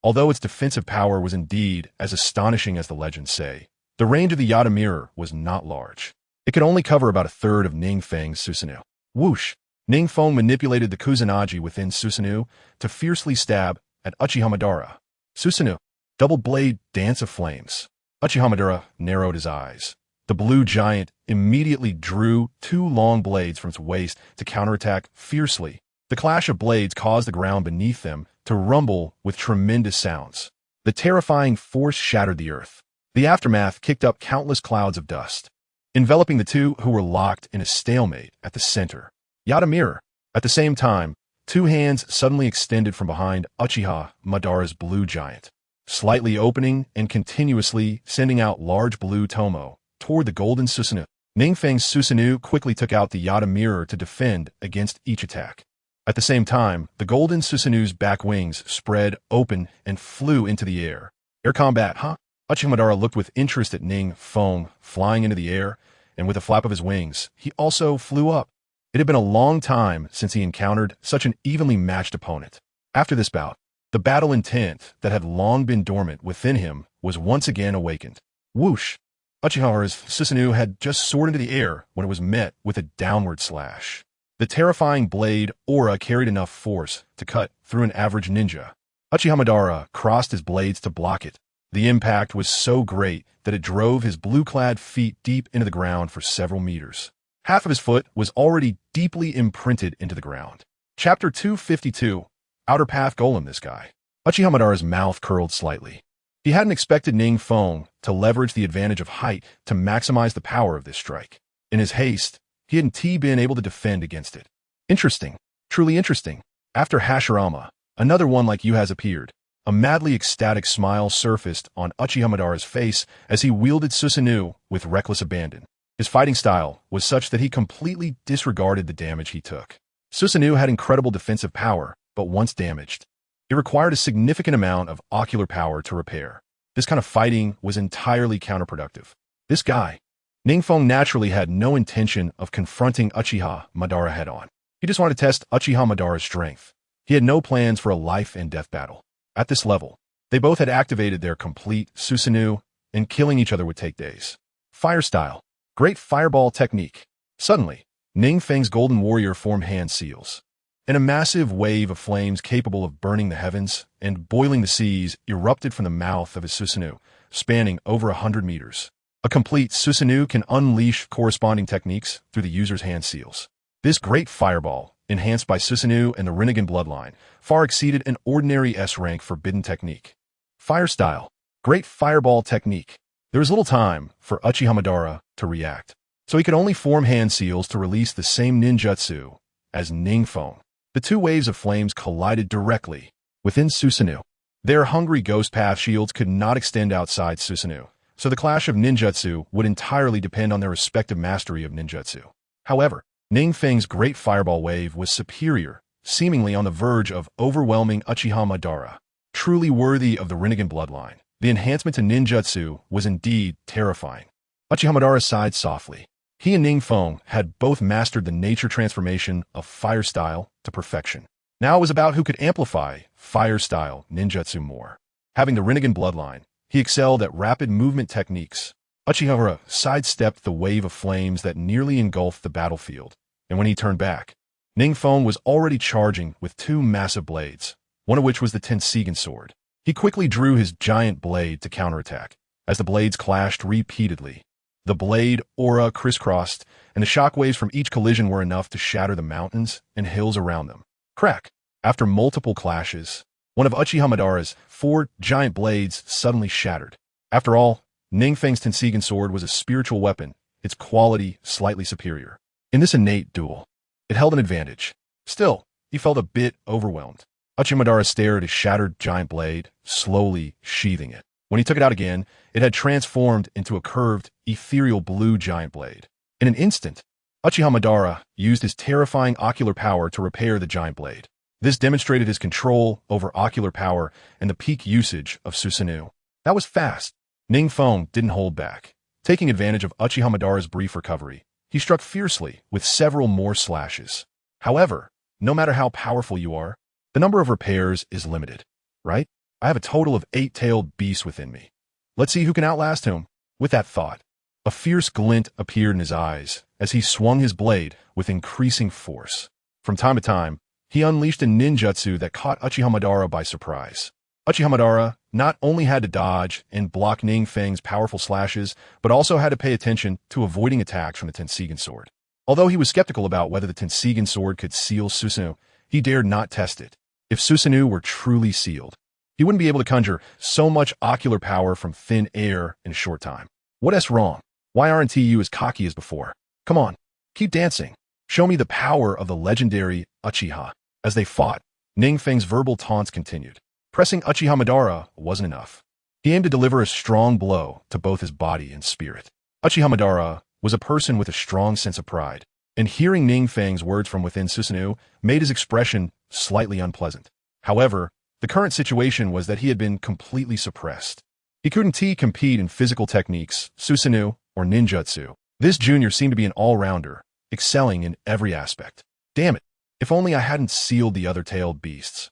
although its defensive power was indeed as astonishing as the legends say, the range of the Yada mirror was not large. It could only cover about a third of NingFeng's Susanoo. Whoosh! NingFeng manipulated the Kusanagi within Susanoo to fiercely stab at Uchiha Madara. Susanoo, double blade dance of flames. Uchiha Madara narrowed his eyes. The blue giant immediately drew two long blades from its waist to counterattack fiercely. The clash of blades caused the ground beneath them to rumble with tremendous sounds. The terrifying force shattered the earth. The aftermath kicked up countless clouds of dust, enveloping the two who were locked in a stalemate at the center. Yada mirror. At the same time, two hands suddenly extended from behind Uchiha Madara's blue giant, slightly opening and continuously sending out large blue tomo toward the golden Susanoo. NingFeng's Susanoo quickly took out the Yata mirror to defend against each attack. At the same time, the golden Susanoo's back wings spread open and flew into the air. Air combat, huh? Orochimaru looked with interest at NingFeng flying into the air, and with a flap of his wings, he also flew up. It had been a long time since he encountered such an evenly matched opponent. After this bout, the battle intent that had long been dormant within him was once again awakened. Whoosh! Uchiha's Susanoo had just soared into the air when it was met with a downward slash. The terrifying blade aura carried enough force to cut through an average ninja. Uchiha Madara crossed his blades to block it. The impact was so great that it drove his blue-clad feet deep into the ground for several meters. Half of his foot was already deeply imprinted into the ground. Chapter 252. Outer Path Golem, this guy. Uchiha Madara's mouth curled slightly. He hadn't expected NingFeng to leverage the advantage of height to maximize the power of this strike. In his haste, he hadn't been able to defend against it. Interesting. Truly interesting. After Hashirama, another one like you has appeared. A madly ecstatic smile surfaced on Uchiha Madara's face as he wielded Susanoo with reckless abandon. His fighting style was such that he completely disregarded the damage he took. Susanoo had incredible defensive power, but once damaged, it required a significant amount of ocular power to repair. This kind of fighting was entirely counterproductive. This guy, NingFeng, naturally had no intention of confronting Uchiha Madara head-on. He just wanted to test Uchiha Madara's strength. He had no plans for a life-and-death battle. At this level, they both had activated their complete Susanoo, and killing each other would take days. Fire style. Great fireball technique. Suddenly, NingFeng's golden warrior formed hand seals, and a massive wave of flames capable of burning the heavens and boiling the seas erupted from the mouth of his Susanoo, spanning over 100 meters. A complete Susanoo can unleash corresponding techniques through the user's hand seals. This great fireball, enhanced by Susanoo and the Rinnegan bloodline, far exceeded an ordinary S-rank forbidden technique. Fire style. Great fireball technique. There was little time for Uchiha Madara to react, so he could only form hand seals to release the same ninjutsu as NingFeng. The two waves of flames collided directly within Susanoo. Their hungry ghost path shields could not extend outside Susanoo, so the clash of ninjutsu would entirely depend on their respective mastery of ninjutsu. However, NingFeng's great fireball wave was superior, seemingly on the verge of overwhelming Uchiha Madara. Truly worthy of the Rinnegan bloodline, the enhancement to ninjutsu was indeed terrifying. Uchiha Madara sighed softly. He and NingFeng had both mastered the nature transformation of fire style to perfection. Now it was about who could amplify fire style ninjutsu more. Having the Rinnegan bloodline, he excelled at rapid movement techniques. Uchiha sidestepped the wave of flames that nearly engulfed the battlefield, and when he turned back, NingFeng was already charging with two massive blades, one of which was the Tenseigan sword. He quickly drew his giant blade to counterattack. As the blades clashed repeatedly, the blade aura crisscrossed, and the shockwaves from each collision were enough to shatter the mountains and hills around them. Crack! After multiple clashes, one of Uchiha Madara's 4 giant blades suddenly shattered. After all, NingFeng's Tenseigan sword was a spiritual weapon, its quality slightly superior. In this innate duel, it held an advantage. Still, he felt a bit overwhelmed. Uchiha Madara stared at his shattered giant blade, slowly sheathing it. When he took it out again, it had transformed into a curved, ethereal blue giant blade. In an instant, Uchiha Madara used his terrifying ocular power to repair the giant blade. This demonstrated his control over ocular power and the peak usage of Susanoo. That was fast. NingFeng didn't hold back. Taking advantage of Uchiha Madara's brief recovery, he struck fiercely with several more slashes. However, no matter how powerful you are, the number of repairs is limited, right? I have a total of 8-tailed beasts within me. Let's see who can outlast whom. With that thought, a fierce glint appeared in his eyes as he swung his blade with increasing force. From time to time, he unleashed a ninjutsu that caught Uchiha Madara by surprise. Uchiha Madara not only had to dodge and block NingFeng's powerful slashes, but also had to pay attention to avoiding attacks from the Tenseigan sword. Although he was skeptical about whether the Tenseigan sword could seal Susanoo, he dared not test it. If Susanoo were truly sealed, he wouldn't be able to conjure so much ocular power from thin air in a short time. What's wrong? Why aren't you as cocky as before? Come on, keep dancing. Show me the power of the legendary Uchiha. As they fought, NingFeng's verbal taunts continued. Pressing Uchiha Madara wasn't enough. He aimed to deliver a strong blow to both his body and spirit. Uchiha Madara was a person with a strong sense of pride, and hearing NingFeng's words from within Susanoo made his expression slightly unpleasant. However, the current situation was that he had been completely suppressed. He couldn't compete in physical techniques, Susanoo, or ninjutsu. This junior seemed to be an all-rounder, excelling in every aspect. Damn it, if only I hadn't sealed the other-tailed beasts.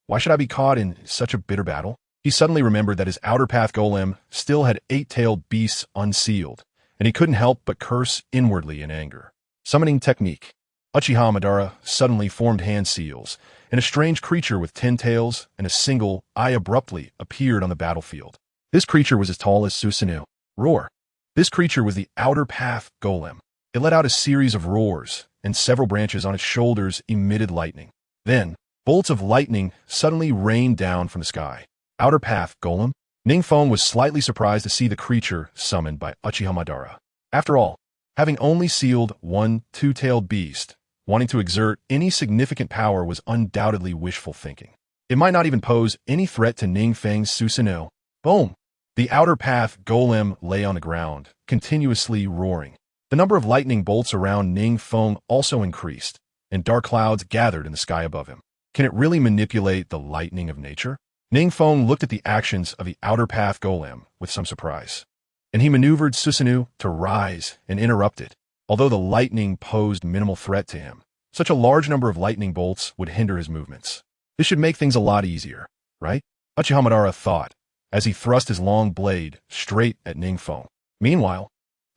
Why should I be caught in such a bitter battle? He suddenly remembered that his outer path golem still had 8-tailed beasts unsealed, and he couldn't help but curse inwardly in anger. Summoning technique. Uchiha Madara suddenly formed hand seals, and a strange creature with 10 tails and a single eye abruptly appeared on the battlefield. This creature was as tall as Susanoo. Roar. This creature was the outer path golem. It let out a series of roars, and several branches on its shoulders emitted lightning. Then, bolts of lightning suddenly rained down from the sky. Outer path golem? NingFeng was slightly surprised to see the creature summoned by Uchiha Madara. After all, having only sealed one 2-tailed beast, wanting to exert any significant power was undoubtedly wishful thinking. It might not even pose any threat to NingFeng's Susanoo. Boom! The outer path golem lay on the ground, continuously roaring. The number of lightning bolts around NingFeng also increased, and dark clouds gathered in the sky above him. Can it really manipulate the lightning of nature? NingFeng looked at the actions of the outer path golem with some surprise, and he maneuvered Susanoo to rise and interrupt it. Although the lightning posed minimal threat to him, such a large number of lightning bolts would hinder his movements. This should make things a lot easier, right? Uchiha Madara thought, as he thrust his long blade straight at NingFeng. Meanwhile,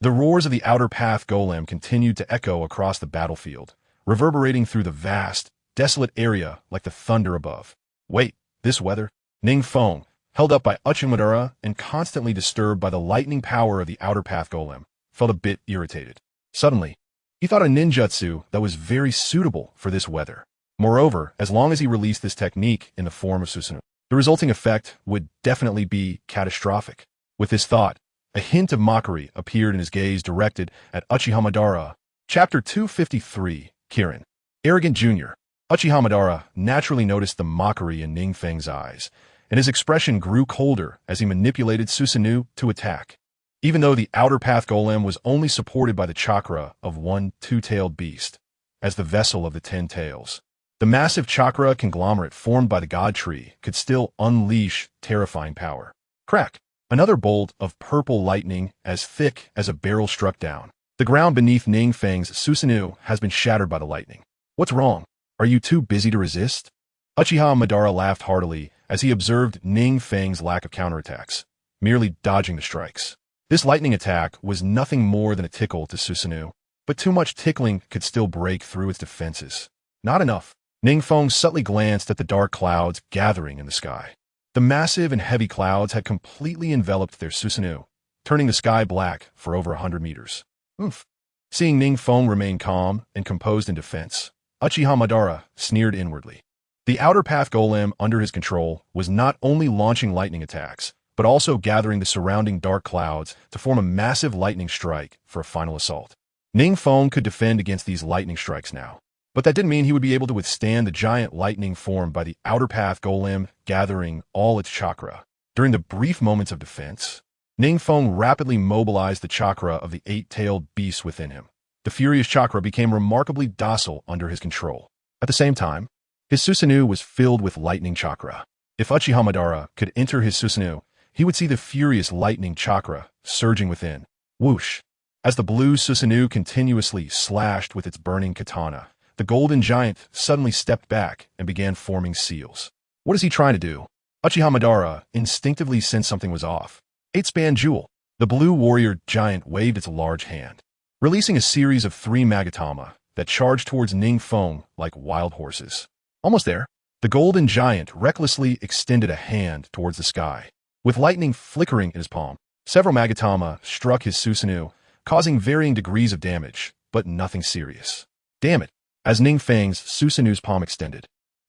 the roars of the outer path golem continued to echo across the battlefield, reverberating through the vast, desolate area like the thunder above. Wait, this weather? NingFeng, held up by Uchiha Madara and constantly disturbed by the lightning power of the outer path golem, felt a bit irritated. Suddenly, he thought a ninjutsu that was very suitable for this weather. Moreover, as long as he released this technique in the form of Susanoo, the resulting effect would definitely be catastrophic. With this thought, a hint of mockery appeared in his gaze directed at Uchiha Madara. Chapter 253, Kirin. Arrogant Junior. Uchiha Madara naturally noticed the mockery in NingFeng's eyes, and his expression grew colder as he manipulated Susanoo to attack. Even though the outer path golem was only supported by the chakra of one 2-tailed beast, as the vessel of the 10 tails, the massive chakra conglomerate formed by the god tree could still unleash terrifying power. Crack! Another bolt of purple lightning as thick as a barrel struck down. The ground beneath NingFeng's Susanoo has been shattered by the lightning. What's wrong? Are you too busy to resist? Uchiha Madara laughed heartily as he observed NingFeng's lack of counterattacks, merely dodging the strikes. This lightning attack was nothing more than a tickle to Susanoo, but too much tickling could still break through its defenses. Not enough. NingFeng subtly glanced at the dark clouds gathering in the sky. The massive and heavy clouds had completely enveloped their Susanoo, turning the sky black for over 100 meters. Oof. Seeing NingFeng remain calm and composed in defense, Uchiha Madara sneered inwardly. The outer path golem under his control was not only launching lightning attacks, but also gathering the surrounding dark clouds to form a massive lightning strike for a final assault. NingFeng could defend against these lightning strikes now, but that didn't mean he would be able to withstand the giant lightning formed by the outer path golem gathering all its chakra. During the brief moments of defense, NingFeng rapidly mobilized the chakra of the 8-tailed beast within him. The furious chakra became remarkably docile under his control. At the same time, his Susanoo was filled with lightning chakra. If Uchiha Madara could enter his Susanoo, he would see the furious lightning chakra surging within. Whoosh! As the blue Susanoo continuously slashed with its burning katana, the golden giant suddenly stepped back and began forming seals. What is he trying to do? Uchiha Madara instinctively sensed something was off. 8-span jewel. The blue warrior giant waved its large hand, releasing a series of 3 magatama that charged towards NingFeng like wild horses. Almost there, the golden giant recklessly extended a hand towards the sky. With lightning flickering in his palm, several magatama struck his Susanoo, causing varying degrees of damage, but nothing serious. Damn it! As NingFeng's Susanoo's palm extended,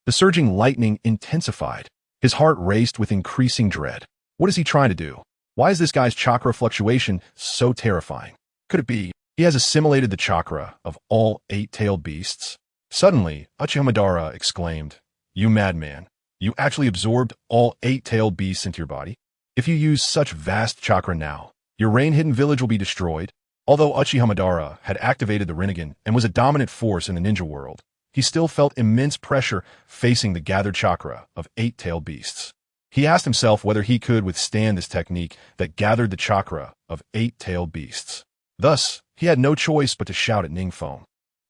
the surging lightning intensified. His heart raced with increasing dread. What is he trying to do? Why is this guy's chakra fluctuation so terrifying? Could it be he has assimilated the chakra of all 8-tailed beasts? Suddenly, Uchiha Madara exclaimed, "You madman, you actually absorbed all 8-tailed beasts into your body? If you use such vast chakra now, your rain-hidden village will be destroyed. Although Uchiha Madara had activated the Rinnegan and was a dominant force in the ninja world, he still felt immense pressure facing the gathered chakra of eight-tailed beasts. He asked himself whether he could withstand this technique that gathered the chakra of eight-tailed beasts. Thus, he had no choice but to shout at NingFeng.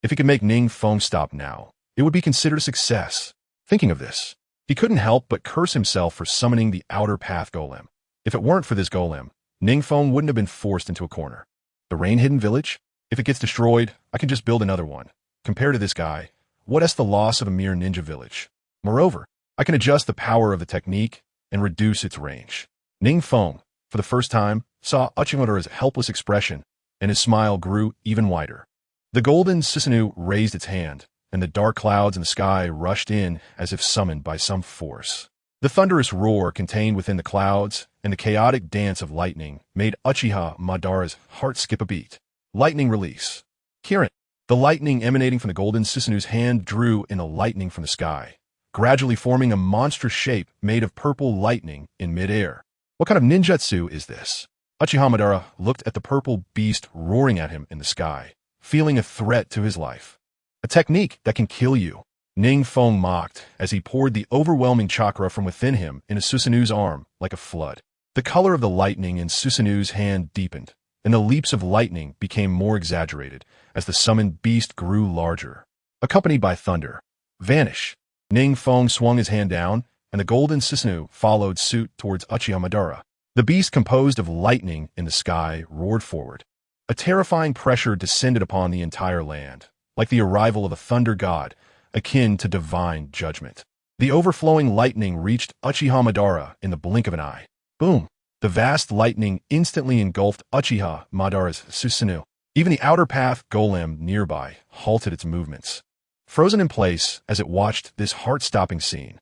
If he could make NingFeng stop now, it would be considered a success. Thinking of this, he couldn't help but curse himself for summoning the Outer Path Golem. If it weren't for this golem, NingFeng wouldn't have been forced into a corner. The Rain-Hidden Village? If it gets destroyed, I can just build another one. Compared to this guy, what is the loss of a mere ninja village? Moreover, I can adjust the power of the technique and reduce its range. NingFeng, for the first time, saw Uchimaru's helpless expression, and his smile grew even wider. The golden Susanoo raised its hand, and the dark clouds in the sky rushed in as if summoned by some force. The thunderous roar contained within the clouds and the chaotic dance of lightning made Uchiha Madara's heart skip a beat. Lightning release. Kirin. The lightning emanating from the golden Susanoo's hand drew in a lightning from the sky, gradually forming a monstrous shape made of purple lightning in midair. What kind of ninjutsu is this? Uchiha Madara looked at the purple beast roaring at him in the sky, feeling a threat to his life. A technique that can kill you. NingFeng mocked as he poured the overwhelming chakra from within him into Susanoo's arm like a flood. The color of the lightning in Susanoo's hand deepened, and the leaps of lightning became more exaggerated as the summoned beast grew larger. Accompanied by thunder. Vanish. NingFeng swung his hand down, and the golden Susanoo followed suit towards Uchiha Madara. The beast composed of lightning in the sky roared forward. A terrifying pressure descended upon the entire land, like the arrival of a thunder god, akin to divine judgment. The overflowing lightning reached Uchiha Madara in the blink of an eye. Boom! The vast lightning instantly engulfed Uchiha Madara's Susanoo. Even the Outer Path Golem nearby halted its movements, frozen in place as it watched this heart-stopping scene.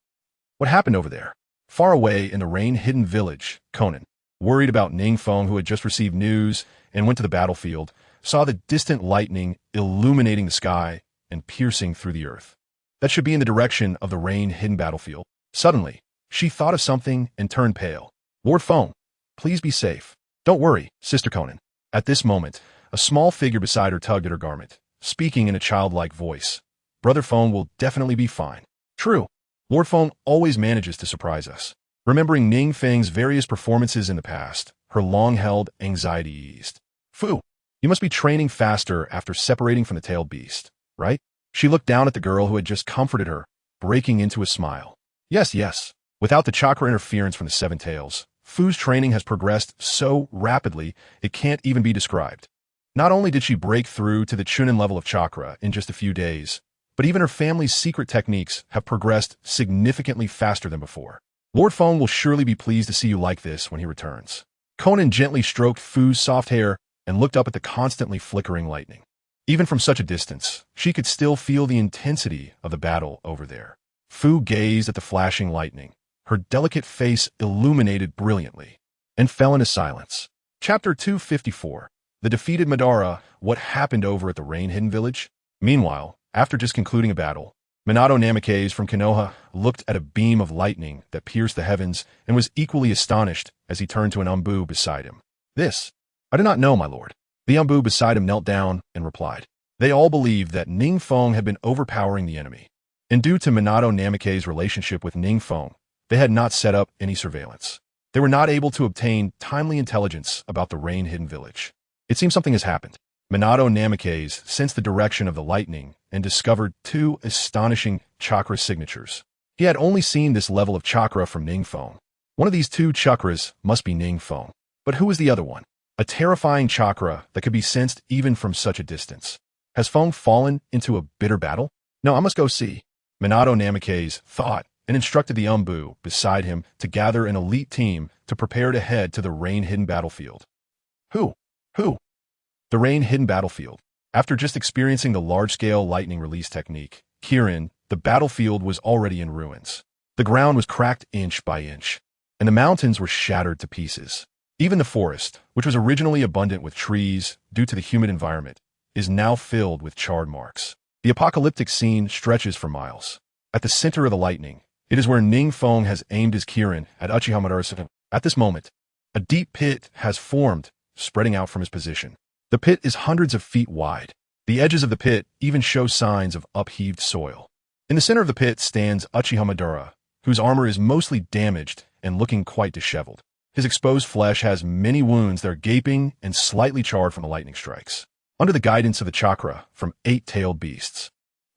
What happened over there? Far away in the rain-hidden village, Conan, worried about NingFeng who had just received news and went to the battlefield, saw the distant lightning illuminating the sky and piercing through the earth. That should be in the direction of the rain-hidden battlefield. Suddenly, she thought of something and turned pale. Lord Feng, please be safe. Don't worry, Sister Conan. At this moment, a small figure beside her tugged at her garment, speaking in a childlike voice. Brother Feng will definitely be fine. True. Lord Feng always manages to surprise us. Remembering NingFeng's various performances in the past, her long-held anxiety eased. Fu, you must be training faster after separating from the tailed beast, right? She looked down at the girl who had just comforted her, breaking into a smile. Yes. Without the chakra interference from the seven tails, Fu's training has progressed so rapidly it can't even be described. Not only did she break through to the Chunin level of chakra in just a few days, but even her family's secret techniques have progressed significantly faster than before. Lord Feng will surely be pleased to see you like this when he returns. Conan gently stroked Fu's soft hair and looked up at the constantly flickering lightning. Even from such a distance, she could still feel the intensity of the battle over there. Fu gazed at the flashing lightning, her delicate face illuminated brilliantly, and fell into silence. Chapter 254. The Defeated Madara, What Happened Over at the Rain-Hidden Village? Meanwhile, after just concluding a battle, Minato Namikaze from Konoha looked at a beam of lightning that pierced the heavens and was equally astonished as he turned to an Umbu beside him. This, I do not know, my lord. The Umbu beside him knelt down and replied. They all believed that NingFeng had been overpowering the enemy, and due to Minato Namikaze's relationship with NingFeng, they had not set up any surveillance. They were not able to obtain timely intelligence about the Rain-Hidden Village. It seems something has happened. Minato Namikaze sensed the direction of the lightning and discovered two astonishing chakra signatures. He had only seen this level of chakra from NingFeng. One of these two chakras must be NingFeng. But who is the other one? A terrifying chakra that could be sensed even from such a distance. Has Feng fallen into a bitter battle? No, I must go see. Minato Namikaze thought and instructed the Umbu beside him to gather an elite team to prepare to head to the Rain-Hidden battlefield. Who? The Rain-Hidden battlefield. After just experiencing the large-scale lightning release technique, Kirin, the battlefield was already in ruins. The ground was cracked inch by inch, and the mountains were shattered to pieces. Even the forest, which was originally abundant with trees due to the humid environment, is now filled with charred marks. The apocalyptic scene stretches for miles. At the center of the lightning, it is where NingFeng has aimed his Kirin at Uchiha Madara. At this moment, a deep pit has formed, spreading out from his position. The The pit is hundreds of feet wide. The edges of the pit even show signs of upheaved soil. In the center of the pit stands Uchiha Madara, whose armor is mostly damaged and looking quite disheveled. His exposed flesh has many wounds that are gaping and slightly charred from the lightning strikes. Under the guidance of the chakra from 8-tailed beasts,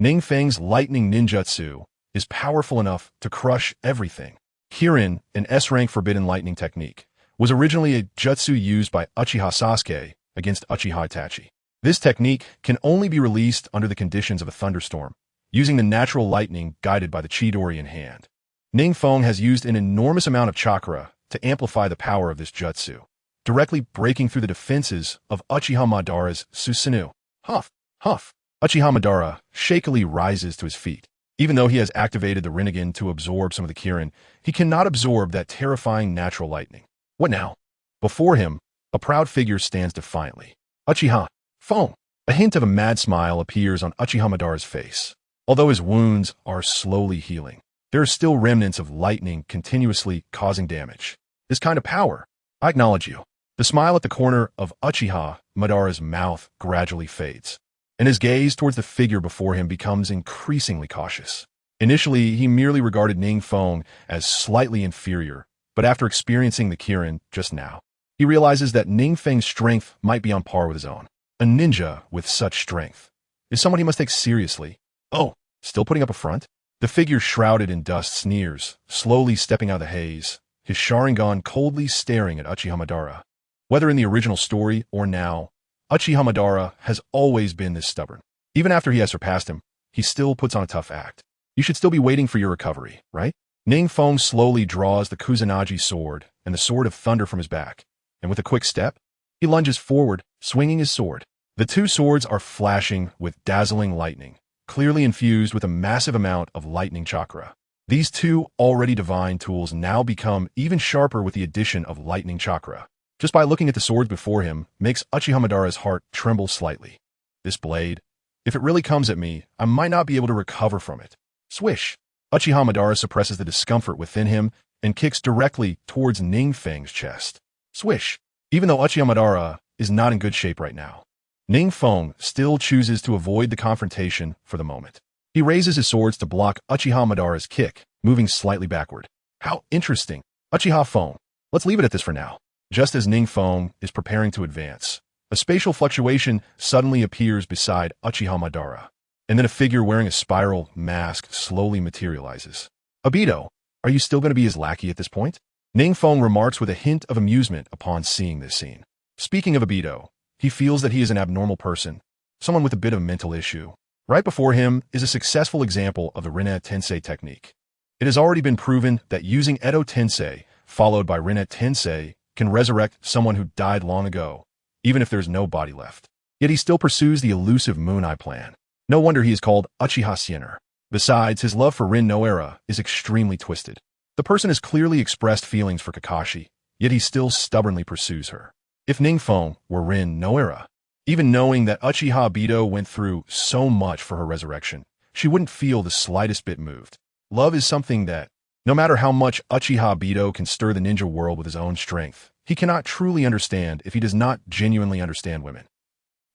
NingFeng's lightning ninjutsu is powerful enough to crush everything. Kirin, an S-rank forbidden lightning technique, was originally a jutsu used by Uchiha Sasuke against Uchiha Itachi. This technique can only be released under the conditions of a thunderstorm, using the natural lightning guided by the Chidori in hand. NingFeng has used an enormous amount of chakra to amplify the power of this jutsu, directly breaking through the defenses of Uchiha Madara's Susanoo. Huff, huff. Uchiha Madara shakily rises to his feet. Even though he has activated the Rinnegan to absorb some of the Kirin, he cannot absorb that terrifying natural lightning. What now? Before him, a proud figure stands defiantly. Uchiha Feng. A hint of a mad smile appears on Uchiha Madara's face. Although his wounds are slowly healing, there are still remnants of lightning continuously causing damage. This kind of power, I acknowledge you. The smile at the corner of Uchiha Madara's mouth gradually fades, and his gaze towards the figure before him becomes increasingly cautious. Initially, he merely regarded NingFeng as slightly inferior, but after experiencing the Kirin just now, he realizes that NingFeng's strength might be on par with his own. A ninja with such strength is someone he must take seriously. Oh, still putting up a front? The figure shrouded in dust sneers, slowly stepping out of the haze, his Sharingan coldly staring at Uchiha Madara. Whether in the original story or now, Uchiha Madara has always been this stubborn. Even after he has surpassed him, he still puts on a tough act. You should still be waiting for your recovery, right? NingFeng slowly draws the Kusanagi sword and the Sword of Thunder from his back, and with a quick step, he lunges forward, swinging his sword. The two swords are flashing with dazzling lightning, clearly infused with a massive amount of lightning chakra. These two already divine tools now become even sharper with the addition of lightning chakra. Just by looking at the swords before him makes Uchiha Madara's heart tremble slightly. This blade, if it really comes at me, I might not be able to recover from it. Swish! Uchiha Madara suppresses the discomfort within him and kicks directly towards NingFeng's chest. Swish! Even though Uchiha Madara is not in good shape right now, NingFeng still chooses to avoid the confrontation for the moment. He raises his swords to block Uchiha Madara's kick, moving slightly backward. How interesting. Uchiha Feng. Let's leave it at this for now. Just as NingFeng is preparing to advance, a spatial fluctuation suddenly appears beside Uchiha Madara, and then a figure wearing a spiral mask slowly materializes. Obito, are you still going to be his lackey at this point? NingFeng remarks with a hint of amusement upon seeing this scene. Speaking of Obito, he feels that he is an abnormal person, someone with a bit of a mental issue. Right before him is a successful example of the Rinne Tensei technique. It has already been proven that using Edo Tensei, followed by Rinne Tensei, can resurrect someone who died long ago, even if there's no body left. Yet he still pursues the elusive Moon Eye plan. No wonder he is called Uchiha Seiner. Besides, his love for Rin Noera is extremely twisted. The person has clearly expressed feelings for Kakashi, yet he still stubbornly pursues her. If NingFeng were Rin Noera, even knowing that Uchiha Obito went through so much for her resurrection, she wouldn't feel the slightest bit moved. Love is something that, no matter how much Uchiha Obito can stir the ninja world with his own strength, he cannot truly understand if he does not genuinely understand women.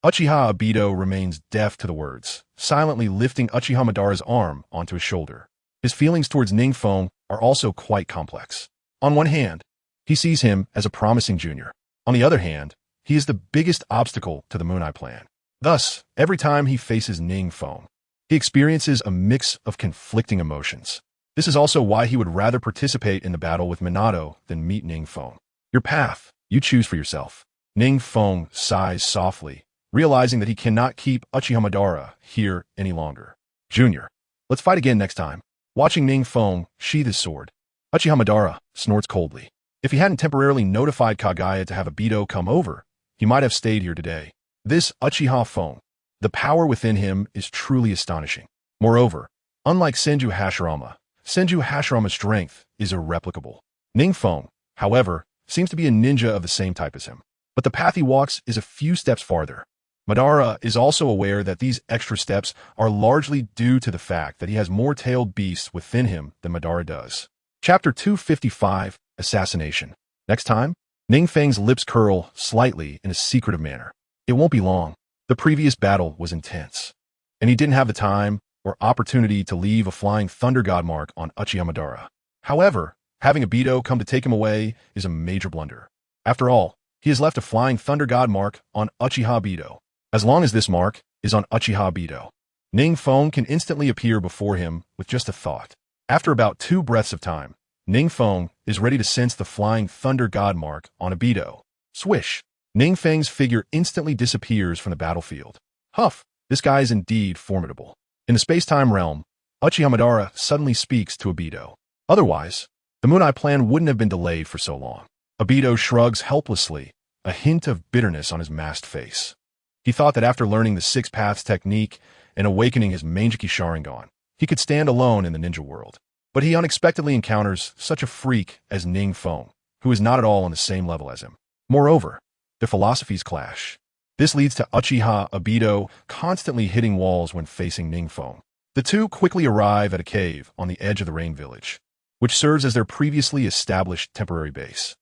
Uchiha Obito remains deaf to the words, silently lifting Uchiha Madara's arm onto his shoulder. His feelings towards NingFeng are also quite complex. On one hand, he sees him as a promising junior. On the other hand, he is the biggest obstacle to the Moon Eye plan. Thus, every time he faces NingFeng, he experiences a mix of conflicting emotions. This is also why he would rather participate in the battle with Minato than meet NingFeng. Your path, you choose for yourself. NingFeng sighs softly, realizing that he cannot keep Uchiha Madara here any longer. Junior, let's fight again next time. Watching NingFeng sheath his sword, Uchiha Madara snorts coldly. If he hadn't temporarily notified Kagaya to have Obito come over, he might have stayed here today. This Uchiha Feng, the power within him is truly astonishing. Moreover, unlike Senju Hashirama's strength is irreplicable. NingFeng, however, seems to be a ninja of the same type as him. But the path he walks is a few steps farther. Madara is also aware that these extra steps are largely due to the fact that he has more tailed beasts within him than Madara does. Chapter 255, Assassination. Next time, NingFeng's lips curl slightly in a secretive manner. It won't be long. The previous battle was intense, and he didn't have the time or opportunity to leave a flying thunder god mark on Uchiha Madara. However, having Obito come to take him away is a major blunder. After all, he has left a flying thunder god mark on Uchiha Obito. As long as this mark is on Uchiha Obito, NingFeng can instantly appear before him with just a thought. After about 2 breaths of time, NingFeng is ready to sense the flying thunder god mark on Obito. Swish! NingFeng's figure instantly disappears from the battlefield. Huff! This guy is indeed formidable. In the space-time realm, Uchiha Madara suddenly speaks to Obito. Otherwise, the Moon Eye plan wouldn't have been delayed for so long. Obito shrugs helplessly, a hint of bitterness on his masked face. He thought that after learning the 6 Paths technique and awakening his Mangekyou Sharingan, he could stand alone in the ninja world. But he unexpectedly encounters such a freak as NingFeng, who is not at all on the same level as him. Moreover, their philosophies clash. This leads to Uchiha Obito constantly hitting walls when facing NingFeng. The two quickly arrive at a cave on the edge of the Rain Village, which serves as their previously established temporary base.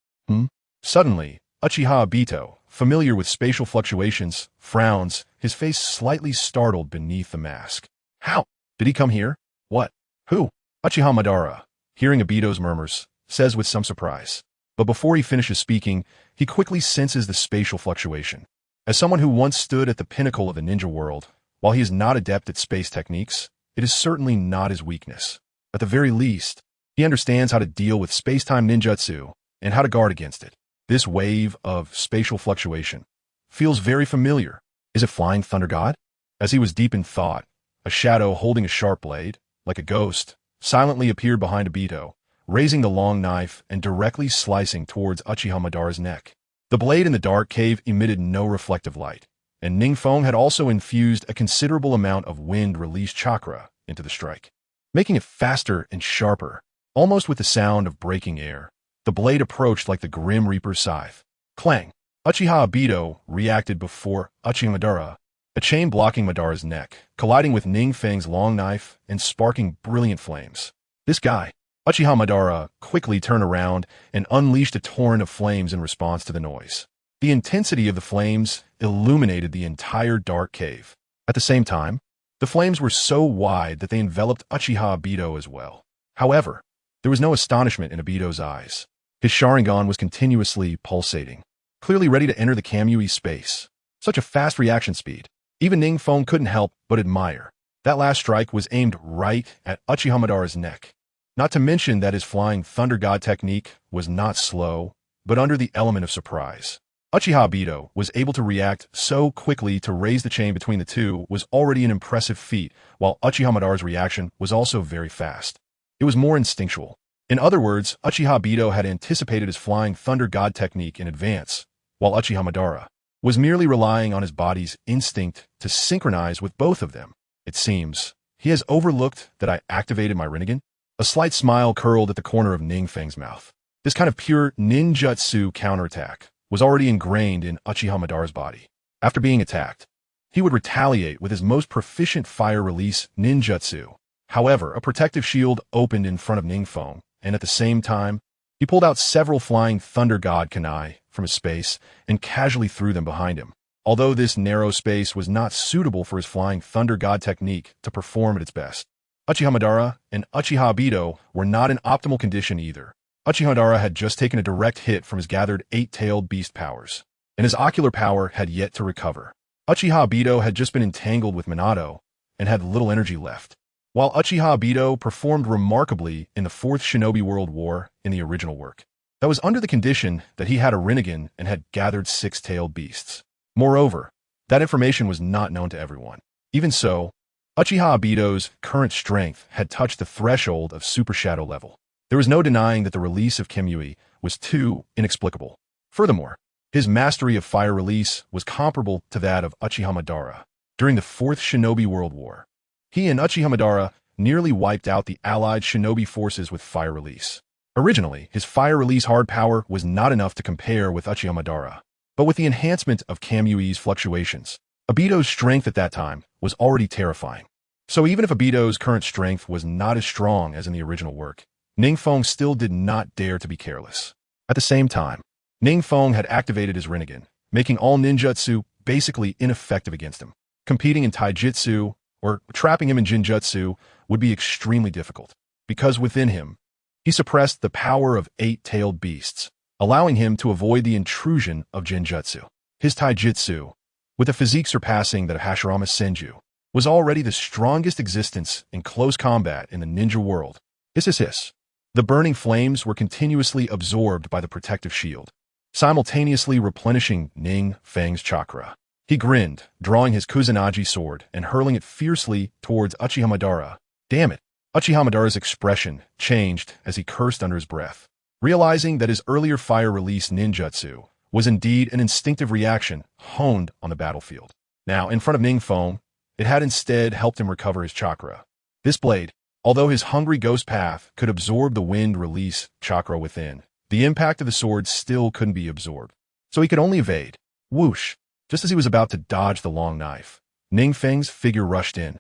Suddenly, Uchiha Obito, familiar with spatial fluctuations, frowns, his face slightly startled beneath the mask. How? Did he come here? What? Who? Uchiha Madara, hearing Obito's murmurs, says with some surprise. But before he finishes speaking, he quickly senses the spatial fluctuation. As someone who once stood at the pinnacle of the ninja world, while he is not adept at space techniques, it is certainly not his weakness. At the very least, he understands how to deal with space-time ninjutsu and how to guard against it. This wave of spatial fluctuation feels very familiar. Is it Flying Thunder God? As he was deep in thought, a shadow holding a sharp blade, like a ghost, silently appeared behind Obito, raising the long knife and directly slicing towards Uchiha Madara's neck. The blade in the dark cave emitted no reflective light, and NingFeng had also infused a considerable amount of wind-released chakra into the strike, making it faster and sharper. Almost with the sound of breaking air, the blade approached like the Grim Reaper's scythe. Clang! Uchiha Obito reacted before Uchiha Madara, a chain blocking Madara's neck, colliding with NingFeng's long knife and sparking brilliant flames. This guy, Uchiha Madara, quickly turned around and unleashed a torrent of flames in response to the noise. The intensity of the flames illuminated the entire dark cave. At the same time, the flames were so wide that they enveloped Uchiha Obito as well. However, there was no astonishment in Obito's eyes. His Sharingan was continuously pulsating, clearly ready to enter the Kamui space. Such a fast reaction speed. Even NingFeng couldn't help but admire. That last strike was aimed right at Uchiha Madara's neck. Not to mention that his Flying Thunder God technique was not slow, but under the element of surprise. Uchiha Obito was able to react so quickly to raise the chain between the two was already an impressive feat, while Uchiha Madara's reaction was also very fast. It was more instinctual. In other words, Uchiha Obito had anticipated his Flying Thunder God technique in advance, while Uchiha Madara was merely relying on his body's instinct to synchronize with both of them. It seems he has overlooked that I activated my Rinnegan. A slight smile curled at the corner of NingFeng's mouth. This kind of pure ninjutsu counterattack was already ingrained in Uchiha Madara's body. After being attacked, he would retaliate with his most proficient fire release ninjutsu. However, a protective shield opened in front of NingFeng, and at the same time, he pulled out several Flying Thunder God kunai from his space and casually threw them behind him. Although this narrow space was not suitable for his Flying Thunder God technique to perform at its best, Uchiha Madara and Uchiha Obito were not in optimal condition either. Uchiha Madara had just taken a direct hit from his gathered 8-tailed beast powers, and his ocular power had yet to recover. Uchiha Obito had just been entangled with Minato and had little energy left. While Uchiha Obito performed remarkably in the 4th Shinobi World War in the original work, that was under the condition that he had a Rinnegan and had gathered 6-tailed beasts. Moreover, that information was not known to everyone. Even so, Uchiha Obito's current strength had touched the threshold of Super Shadow level. There was no denying that the release of Kamui was too inexplicable. Furthermore, his mastery of fire release was comparable to that of Uchiha Madara. During the 4th Shinobi World War, he and Uchiha Madara nearly wiped out the allied shinobi forces with fire release. Originally, his fire release hard power was not enough to compare with Uchiha Madara, but with the enhancement of Kamui's fluctuations, Obito's strength at that time was already terrifying. So even if Obito's current strength was not as strong as in the original work, NingFeng still did not dare to be careless. At the same time, NingFeng had activated his Rinnegan, making all ninjutsu basically ineffective against him. Competing in taijutsu or trapping him in jinjutsu would be extremely difficult, because within him, he suppressed the power of 8-tailed beasts, allowing him to avoid the intrusion of jinjutsu. His taijutsu, with a physique surpassing that of Hashirama Senju, was already the strongest existence in close combat in the ninja world. Hiss. The burning flames were continuously absorbed by the protective shield, simultaneously replenishing NingFeng's chakra. He grinned, drawing his Kusanagi sword and hurling it fiercely towards Uchiha Madara. Damn it! Uchiha Madara's expression changed as he cursed under his breath, realizing that his earlier fire-release ninjutsu was indeed an instinctive reaction honed on the battlefield. Now, in front of NingFeng, it had instead helped him recover his chakra. This blade, although his hungry ghost path could absorb the wind-release chakra within, the impact of the sword still couldn't be absorbed, so he could only evade. Whoosh! Just as he was about to dodge the long knife, NingFeng's figure rushed in.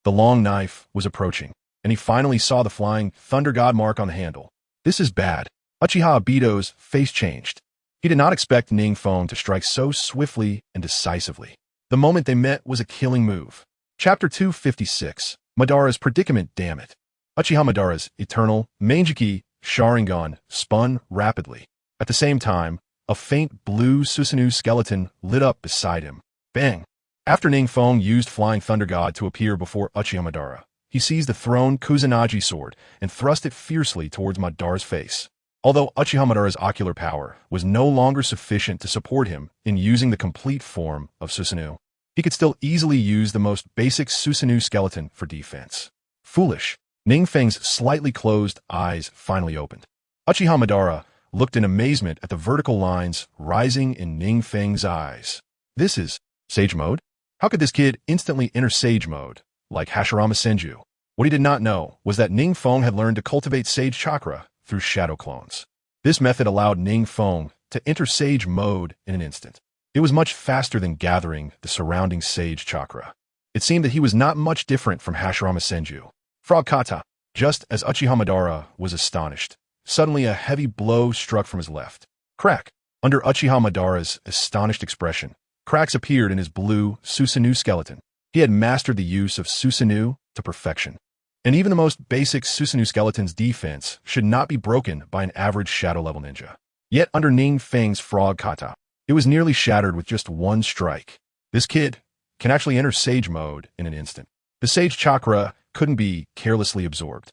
The long knife was approaching, and he finally saw the flying Thunder God mark on the handle. This is bad. Uchiha Obito's face changed. He did not expect NingFeng to strike so swiftly and decisively. The moment they met was a killing move. Chapter 256. Madara's Predicament. Damn it. Uchiha Madara's eternal Mangeki Sharingan spun rapidly. At the same time, a faint blue Susanoo skeleton lit up beside him. Bang! After NingFeng used Flying Thunder God to appear before Uchiha Madara, he seized the thrown Kusanagi sword and thrust it fiercely towards Madara's face. Although Uchiha Madara's ocular power was no longer sufficient to support him in using the complete form of Susanoo, he could still easily use the most basic Susanoo skeleton for defense. Foolish. NingFeng's slightly closed eyes finally opened. Uchiha Madara looked in amazement at the vertical lines rising in NingFeng's eyes. This is Sage Mode? How could this kid instantly enter Sage Mode, like Hashirama Senju? What he did not know was that NingFeng had learned to cultivate Sage Chakra through shadow clones. This method allowed NingFeng to enter Sage Mode in an instant. It was much faster than gathering the surrounding Sage Chakra. It seemed that he was not much different from Hashirama Senju. Frog Kata. Just as Uchiha Madara was astonished, suddenly a heavy blow struck from his left. Crack! Under Uchiha Madara's astonished expression, cracks appeared in his blue Susanoo skeleton. He had mastered the use of Susanoo to perfection. And even the most basic Susanoo skeleton's defense should not be broken by an average shadow-level ninja. Yet under NingFeng's Frog Kata, it was nearly shattered with just one strike. This kid can actually enter Sage Mode in an instant. The Sage Chakra couldn't be carelessly absorbed.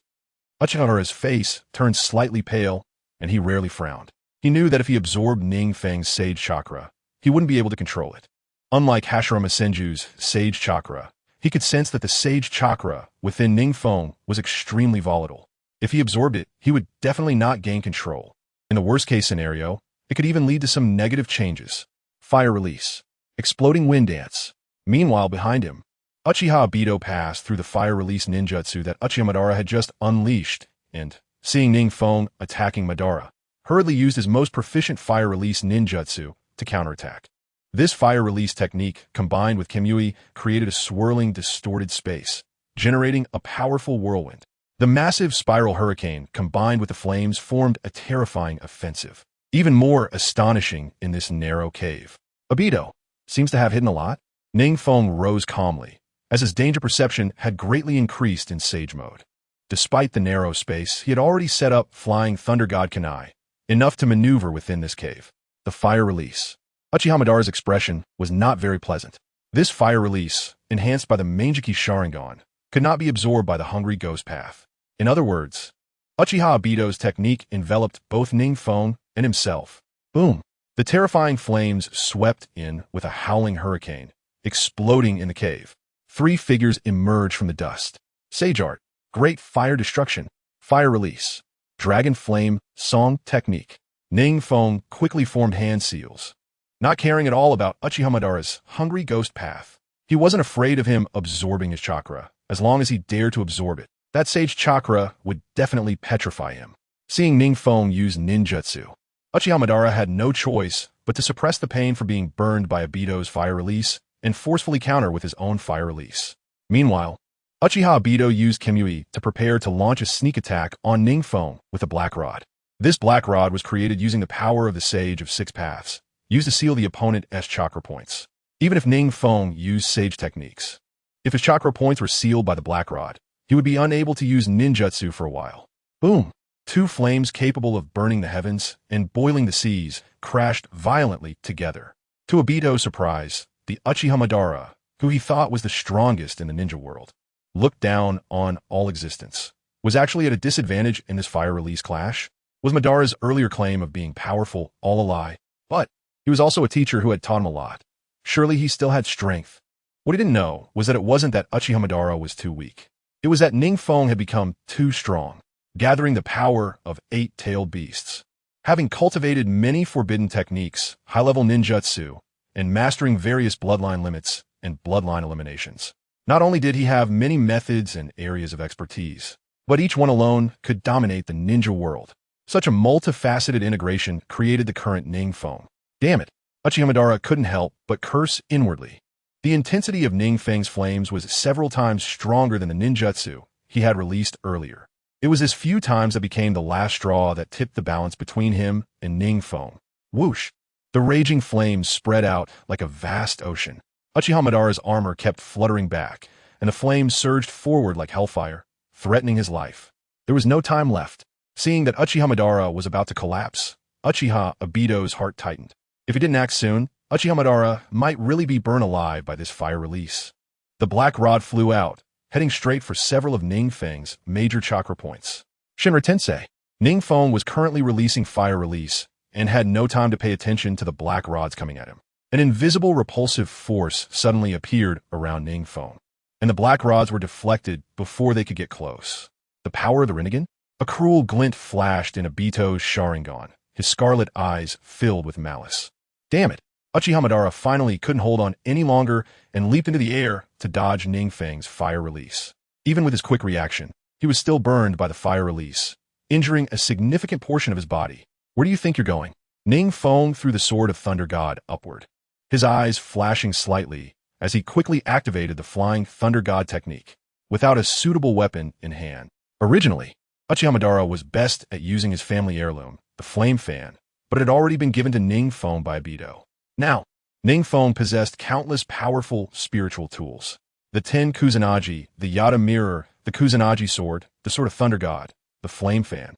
Uchiha Madara's face turned slightly pale, and he rarely frowned. He knew that if he absorbed NingFeng's Sage Chakra, he wouldn't be able to control it. Unlike Hashirama Senju's Sage Chakra, he could sense that the Sage Chakra within NingFeng was extremely volatile. If he absorbed it, he would definitely not gain control. In the worst-case scenario, it could even lead to some negative changes. Fire release. Exploding wind dance. Meanwhile, behind him, Uchiha Obito passed through the fire release ninjutsu that Uchiha Madara had just unleashed, and, seeing NingFeng attacking Madara, hurriedly used his most proficient fire release ninjutsu to counterattack. This fire release technique, combined with Kimyui, created a swirling, distorted space, generating a powerful whirlwind. The massive spiral hurricane, combined with the flames, formed a terrifying offensive. Even more astonishing in this narrow cave. Obito seems to have hidden a lot. NingFeng rose calmly, as his danger perception had greatly increased in Sage Mode. Despite the narrow space, he had already set up Flying Thunder God Kanai, enough to maneuver within this cave. The fire release. Uchiha Madara's expression was not very pleasant. This fire release, enhanced by the Mangeki Sharingan, could not be absorbed by the hungry ghost path. In other words, Uchiha Obito's technique enveloped both NingFeng and himself. Boom! The terrifying flames swept in with a howling hurricane, exploding in the cave. Three figures emerged from the dust. Sage Art, Great Fire Destruction, Fire Release, Dragon Flame, Song Technique. NingFeng quickly formed hand seals, not caring at all about Uchiha Madara's hungry ghost path. He wasn't afraid of him absorbing his chakra, as long as he dared to absorb it. That Sage Chakra would definitely petrify him. Seeing NingFeng use ninjutsu, Uchiha Madara had no choice but to suppress the pain from being burned by Obito's fire release and forcefully counter with his own fire release. Meanwhile, Uchiha Obito used Kimyui to prepare to launch a sneak attack on NingFeng with a Black Rod. This Black Rod was created using the power of the Sage of Six Paths, used to seal the opponent's chakra points. even if NingFeng used sage techniques. If his chakra points were sealed by the black rod, he would be unable to use ninjutsu for a while. Boom! Two flames capable of burning the heavens and boiling the seas crashed violently together. To Obito's surprise, the Uchiha Madara, who he thought was the strongest in the ninja world, looked down on all existence, was actually at a disadvantage in this fire release clash. Was Madara's earlier claim of being powerful all a lie? But he was also a teacher who had taught him a lot. Surely he still had strength. What he didn't know was that it wasn't that Uchiha Madara was too weak. It was that NingFeng had become too strong, gathering the power of 8-tailed beasts. Having cultivated many forbidden techniques, high-level ninjutsu, and mastering various bloodline limits and bloodline eliminations. Not only did he have many methods and areas of expertise, but each one alone could dominate the ninja world. Such a multifaceted integration created the current NingFeng. Damn it, Uchiha Madara couldn't help but curse inwardly. The intensity of NingFeng's flames was several times stronger than the ninjutsu he had released earlier. It was his few times that became the last straw that tipped the balance between him and NingFeng. Whoosh! The raging flames spread out like a vast ocean. Uchiha Madara's armor kept fluttering back, and the flames surged forward like hellfire, threatening his life. There was no time left. Seeing that Uchiha Madara was about to collapse, Uchiha Obito's heart tightened. If he didn't act soon, Uchiha Madara might really be burned alive by this fire release. The black rod flew out, heading straight for several of NingFeng's major chakra points. Shinra Tensei. NingFeng was currently releasing fire release and had no time to pay attention to the black rods coming at him. An invisible repulsive force suddenly appeared around NingFeng, and the black rods were deflected before they could get close. The power of the Rinnegan? A cruel glint flashed in Obito's Sharingan, his scarlet eyes filled with malice. Damn it! Uchiha Madara finally couldn't hold on any longer and leaped into the air to dodge NingFeng's fire release. Even with his quick reaction, he was still burned by the fire release, injuring a significant portion of his body. Where do you think you're going? NingFeng threw the sword of Thunder God upward, his eyes flashing slightly as he quickly activated the flying Thunder God technique, without a suitable weapon in hand. Originally, Uchiha Madara was best at using his family heirloom, the Flame Fan, but it had already been given to NingFeng by Obito. Now, NingFeng possessed countless powerful spiritual tools. The Ten Kusanagi, the Yada Mirror, the Kusanagi Sword, the Sword of Thunder God, the Flame Fan.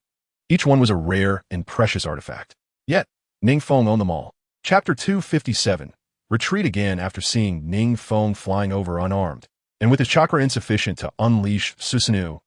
Each one was a rare and precious artifact. Yet, NingFeng owned them all. Chapter 257. Retreat again after seeing NingFeng flying over unarmed. And with his chakra insufficient to unleash Susanoo,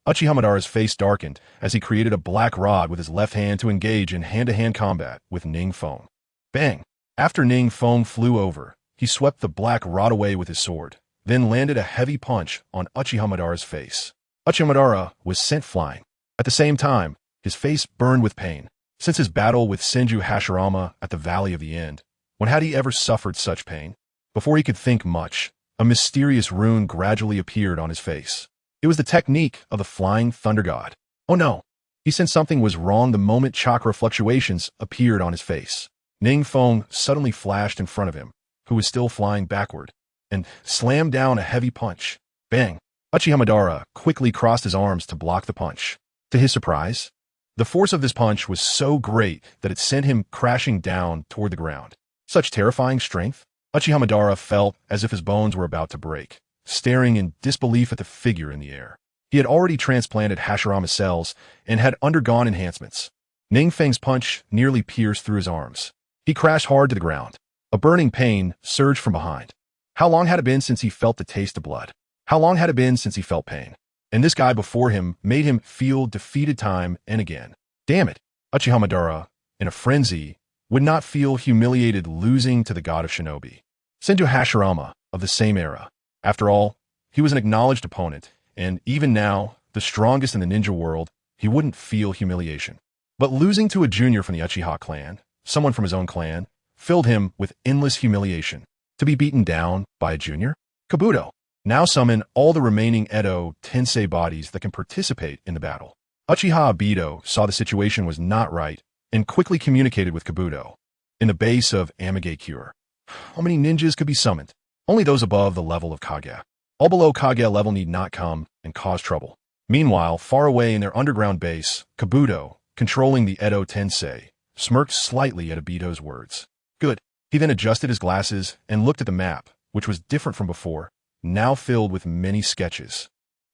Uchiha Madara's face darkened as he created a black rod with his left hand to engage in hand-to-hand combat with NingFeng. Bang! After NingFeng flew over, he swept the black rod away with his sword, then landed a heavy punch on Uchiha Madara's face. Uchiha Madara was sent flying. At the same time, his face burned with pain. Since his battle with Senju Hashirama at the Valley of the End, when had he ever suffered such pain? Before he could think much, a mysterious rune gradually appeared on his face. It was the technique of the Flying Thunder God. Oh no! He sensed something was wrong the moment chakra fluctuations appeared on his face. NingFeng suddenly flashed in front of him, who was still flying backward, and slammed down a heavy punch. Bang! Uchiha Madara quickly crossed his arms to block the punch. To his surprise, the force of this punch was so great that it sent him crashing down toward the ground. Such terrifying strength? Uchiha Madara felt as if his bones were about to break, staring in disbelief at the figure in the air. He had already transplanted Hashirama's cells and had undergone enhancements. NingFeng's punch nearly pierced through his arms. He crashed hard to the ground. A burning pain surged from behind. How long had it been since he felt the taste of blood? How long had it been since he felt pain? And this guy before him made him feel defeated time and again. Damn it! Uchiha Madara, in a frenzy, would not feel humiliated losing to the god of shinobi. Senju Hashirama, of the same era. After all, he was an acknowledged opponent, and even now, the strongest in the ninja world, he wouldn't feel humiliation. But losing to a junior from the Uchiha clan, someone from his own clan, filled him with endless humiliation. To be beaten down by a junior? Kabuto, now summon all the remaining Edo Tensei bodies that can participate in the battle. Uchiha Obito saw the situation was not right and quickly communicated with Kabuto in the base of Amage Cure. How many ninjas could be summoned? Only those above the level of Kage. All below Kage level need not come and cause trouble. Meanwhile, far away in their underground base, Kabuto, controlling the Edo Tensei, smirked slightly at Obito's words. Good. He then adjusted his glasses and looked at the map, which was different from before, now filled with many sketches.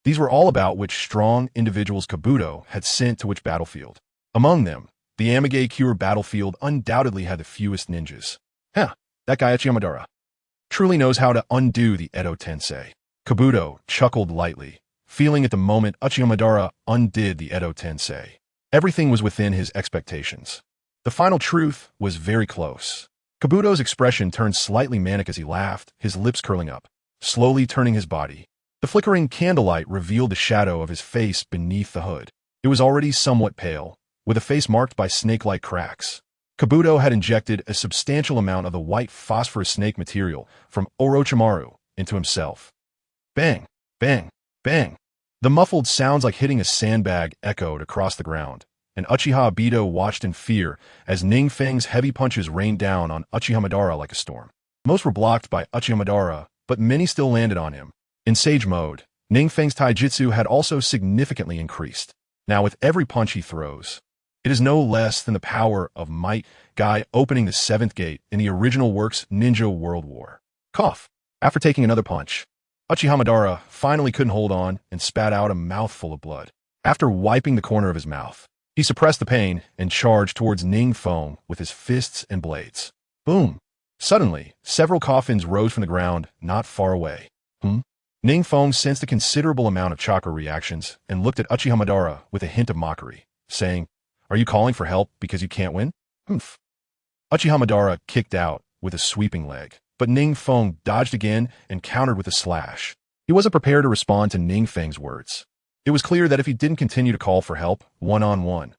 These were all about which strong individuals Kabuto had sent to which battlefield. Among them, the Amage Cure battlefield undoubtedly had the fewest ninjas. That guy Orochimaru truly knows how to undo the Edo Tensei. Kabuto chuckled lightly, feeling at the moment Orochimaru undid the Edo Tensei. Everything was within his expectations. The final truth was very close. Kabuto's expression turned slightly manic as he laughed, his lips curling up, slowly turning his body. The flickering candlelight revealed the shadow of his face beneath the hood. It was already somewhat pale, with a face marked by snake-like cracks. Kabuto had injected a substantial amount of the white phosphorus snake material from Orochimaru into himself. Bang, bang, bang. The muffled sounds like hitting a sandbag echoed across the ground, and Uchiha Obito watched in fear as NingFeng's heavy punches rained down on Uchiha like a storm. Most were blocked by Uchiha, but many still landed on him. In Sage mode, NingFeng's taijutsu had also significantly increased. Now with every punch he throws, it is no less than the power of Might Guy opening the seventh gate in the original work's Ninja World War. Cough. After taking another punch, Uchiha finally couldn't hold on and spat out a mouthful of blood. After wiping the corner of his mouth, he suppressed the pain and charged towards NingFeng with his fists and blades. Boom! Suddenly, several coffins rose from the ground not far away. NingFeng sensed a considerable amount of chakra reactions and looked at Uchiha with a hint of mockery, saying, "Are you calling for help because you can't win?" Uchiha kicked out with a sweeping leg, but NingFeng dodged again and countered with a slash. He wasn't prepared to respond to NingFeng's words. It was clear that if he didn't continue to call for help one-on-one,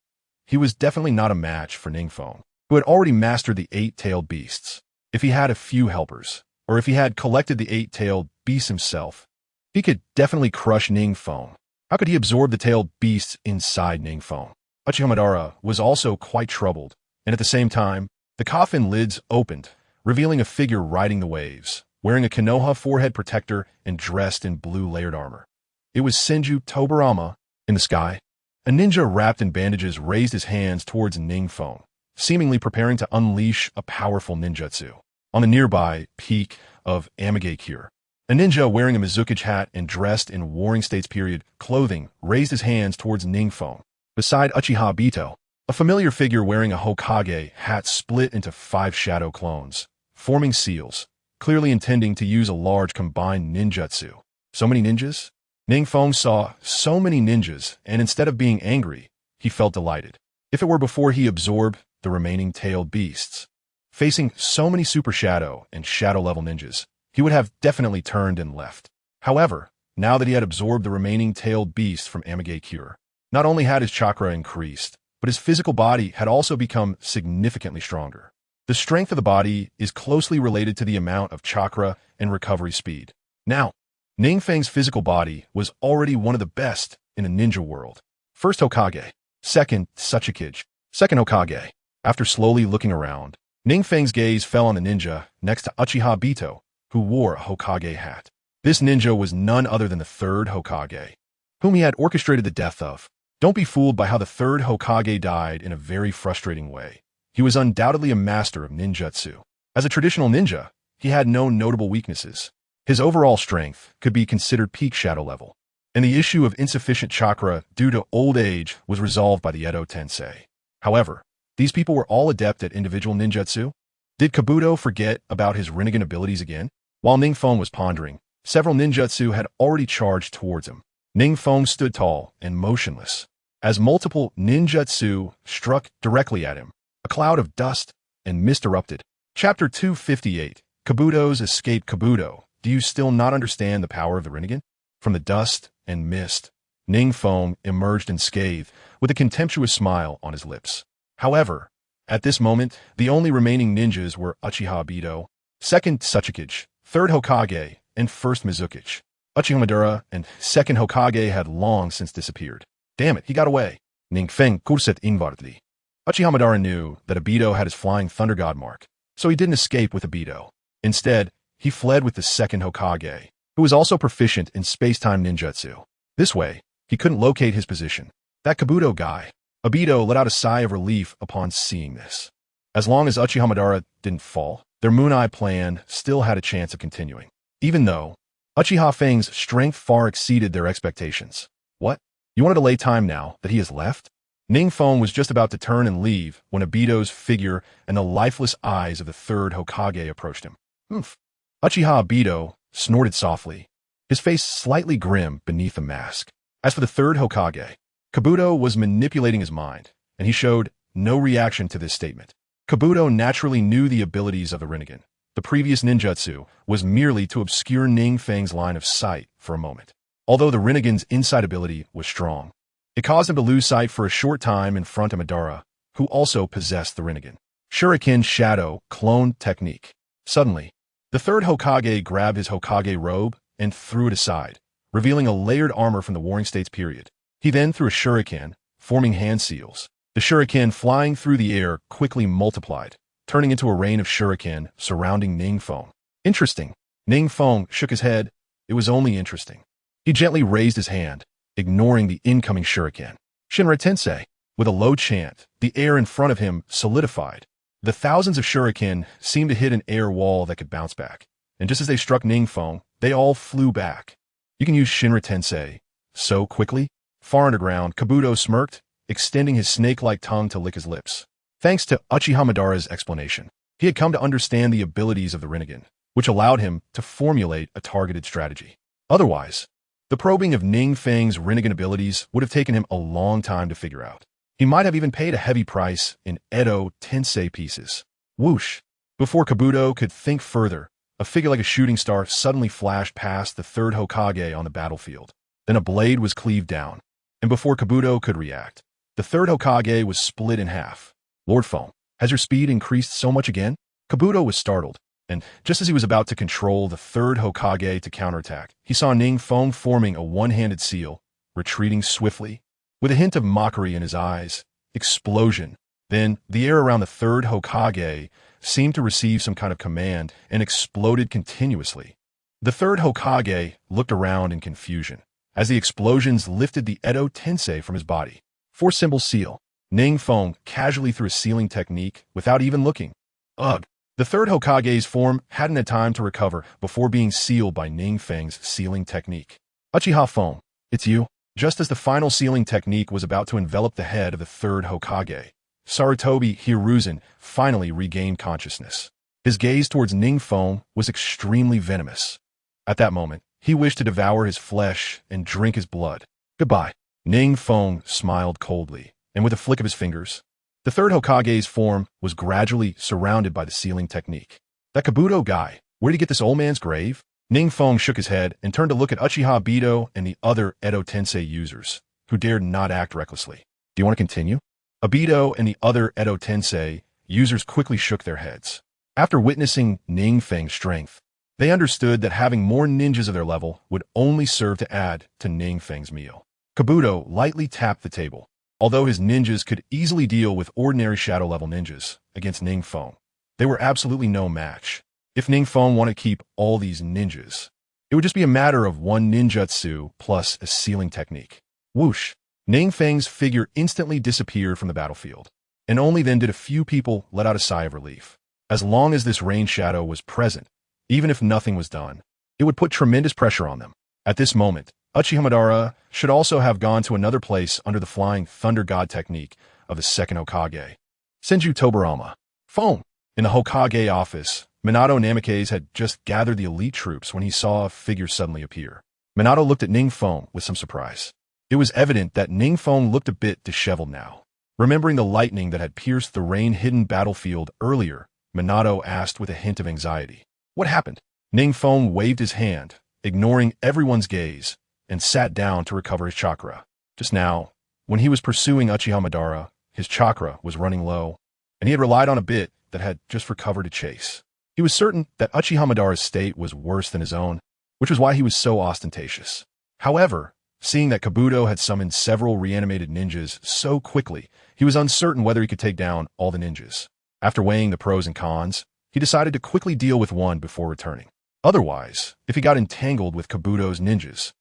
he was definitely not a match for NingFeng, who had already mastered the eight-tailed beasts. If he had a few helpers, or if he had collected the eight-tailed beasts himself, he could definitely crush NingFeng. How could he absorb the tailed beasts inside NingFeng? Uchiha was also quite troubled, and at the same time, the coffin lids opened, revealing a figure riding the waves, wearing a Konoha forehead protector and dressed in blue layered armor. It was Senju Tobarama. In the sky, a ninja wrapped in bandages raised his hands towards NingFeng, seemingly preparing to unleash a powerful ninjutsu. On the nearby peak of Amage Cure, a ninja wearing a Mizukage hat and dressed in Warring States period clothing raised his hands towards NingFeng. Beside Uchiha Obito, a familiar figure wearing a Hokage hat split into 5 shadow clones, forming seals, clearly intending to use a large combined ninjutsu. So many ninjas? NingFeng saw so many ninjas, and instead of being angry, he felt delighted. If it were before he absorbed the remaining tailed beasts, facing so many super shadow and shadow level ninjas, he would have definitely turned and left. However, now that he had absorbed the remaining tailed beasts from Amage Cure, not only had his chakra increased, but his physical body had also become significantly stronger. The strength of the body is closely related to the amount of chakra and recovery speed. Now, NingFeng's physical body was already one of the best in the ninja world. First Hokage, second Sasuke, second Hokage. After slowly looking around, NingFeng's gaze fell on the ninja next to Uchiha Obito, who wore a Hokage hat. This ninja was none other than the third Hokage, whom he had orchestrated the death of. Don't be fooled by how the third Hokage died in a very frustrating way. He was undoubtedly a master of ninjutsu. As a traditional ninja, he had no notable weaknesses. His overall strength could be considered peak shadow level, and the issue of insufficient chakra due to old age was resolved by the Edo Tensei. However, these people were all adept at individual ninjutsu. Did Kabuto forget about his Rinnegan abilities again? While NingFeng was pondering, several ninjutsu had already charged towards him. NingFeng stood tall and motionless, as multiple ninjutsu struck directly at him. A cloud of dust and mist erupted. Chapter 258, Kabuto's Escape. Kabuto, do you still not understand the power of the Rinnegan? From the dust and mist, NingFeng emerged unscathed, with a contemptuous smile on his lips. However, at this moment, the only remaining ninjas were Uchiha Obito, second Sasuke, third Hokage, and first Mizukage. Uchiha and second Hokage had long since disappeared. Damn it, he got away. NingFeng kurset inwardly. Uchiha knew that Obito had his Flying Thunder God mark, so he didn't escape with Obito. Instead, he fled with the second Hokage, who was also proficient in space-time ninjutsu. This way, he couldn't locate his position. That Kabuto guy. Obito let out a sigh of relief upon seeing this. As long as Uchiha didn't fall, their Moon Eye plan still had a chance of continuing, even though Uchiha Feng's strength far exceeded their expectations. What? You wanted to lay time now that he has left? NingFeng was just about to turn and leave when Obito's figure and the lifeless eyes of the third Hokage approached him. Oof. Uchiha Obito snorted softly, his face slightly grim beneath the mask. As for the third Hokage, Kabuto was manipulating his mind, and he showed no reaction to this statement. Kabuto naturally knew the abilities of the Rinnegan. The previous ninjutsu was merely to obscure NingFeng's line of sight for a moment. Although the Rinnegan's inside ability was strong, it caused him to lose sight for a short time in front of Madara, who also possessed the Rinnegan. Shuriken Shadow Clone Technique. Suddenly, the third Hokage grabbed his Hokage robe and threw it aside, revealing a layered armor from the Warring States period. He then threw a shuriken, forming hand seals. The shuriken flying through the air quickly multiplied, turning into a rain of shuriken surrounding NingFeng. Interesting. NingFeng shook his head. It was only interesting. He gently raised his hand, ignoring the incoming shuriken. Shinra Tensei. With a low chant, the air in front of him solidified. The thousands of shuriken seemed to hit an air wall that could bounce back, and just as they struck NingFeng, they all flew back. You can use Shinra Tensei so quickly? Far underground, Kabuto smirked, extending his snake-like tongue to lick his lips. Thanks to Uchiha Madara's explanation, he had come to understand the abilities of the Rinnegan, which allowed him to formulate a targeted strategy. Otherwise, the probing of NingFeng's Rinnegan abilities would have taken him a long time to figure out. He might have even paid a heavy price in Edo Tensei pieces. Whoosh! Before Kabuto could think further, a figure like a shooting star suddenly flashed past the third Hokage on the battlefield. Then a blade was cleaved down, and before Kabuto could react, the third Hokage was split in half. Lord Feng, has your speed increased so much again? Kabuto was startled, and just as he was about to control the third Hokage to counterattack, he saw NingFeng forming a one-handed seal, retreating swiftly. With a hint of mockery in his eyes, explosion. Then, the air around the third Hokage seemed to receive some kind of command and exploded continuously. The third Hokage looked around in confusion, as the explosions lifted the Edo Tensei from his body. Four-symbol seal. NingFeng casually threw a sealing technique without even looking. Ugh! The third Hokage's form hadn't had time to recover before being sealed by NingFeng's sealing technique. Uchiha Feng, it's you. Just as the final sealing technique was about to envelop the head of the third Hokage, Sarutobi Hiruzen finally regained consciousness. His gaze towards NingFeng was extremely venomous. At that moment, he wished to devour his flesh and drink his blood. Goodbye. NingFeng smiled coldly, and with a flick of his fingers, the third Hokage's form was gradually surrounded by the sealing technique. That Kabuto guy, where did he get this old man's grave? NingFeng shook his head and turned to look at Uchiha Obito and the other Edo Tensei users, who dared not act recklessly. Do you want to continue? Obito and the other Edo Tensei users quickly shook their heads. After witnessing NingFeng's strength, they understood that having more ninjas of their level would only serve to add to NingFeng's meal. Kabuto lightly tapped the table. Although his ninjas could easily deal with ordinary shadow-level ninjas against NingFeng, they were absolutely no match. If NingFeng wanted to keep all these ninjas, it would just be a matter of one ninjutsu plus a sealing technique. Whoosh! NingFeng's figure instantly disappeared from the battlefield, and only then did a few people let out a sigh of relief. As long as this rain shadow was present, even if nothing was done, it would put tremendous pressure on them. At this moment, Uchiha Madara should also have gone to another place under the flying thunder god technique of the second Hokage. Senju Tobarama. Phone. In the Hokage office, Minato Namikaze had just gathered the elite troops when he saw a figure suddenly appear. Minato looked at NingFeng with some surprise. It was evident that NingFeng looked a bit disheveled now. Remembering the lightning that had pierced the rain-hidden battlefield earlier, Minato asked with a hint of anxiety. What happened? NingFeng waved his hand, ignoring everyone's gaze, and sat down to recover his chakra. Just now, when he was pursuing Uchiha Madara, his chakra was running low, and he had relied on a bit that had just recovered a chase. He was certain that Uchiha Madara's state was worse than his own, which was why he was so ostentatious. However, seeing that Kabuto had summoned several reanimated ninjas so quickly, he was uncertain whether he could take down all the ninjas. After weighing the pros and cons, he decided to quickly deal with one before returning. Otherwise, if he got entangled with Kabuto's ninjas,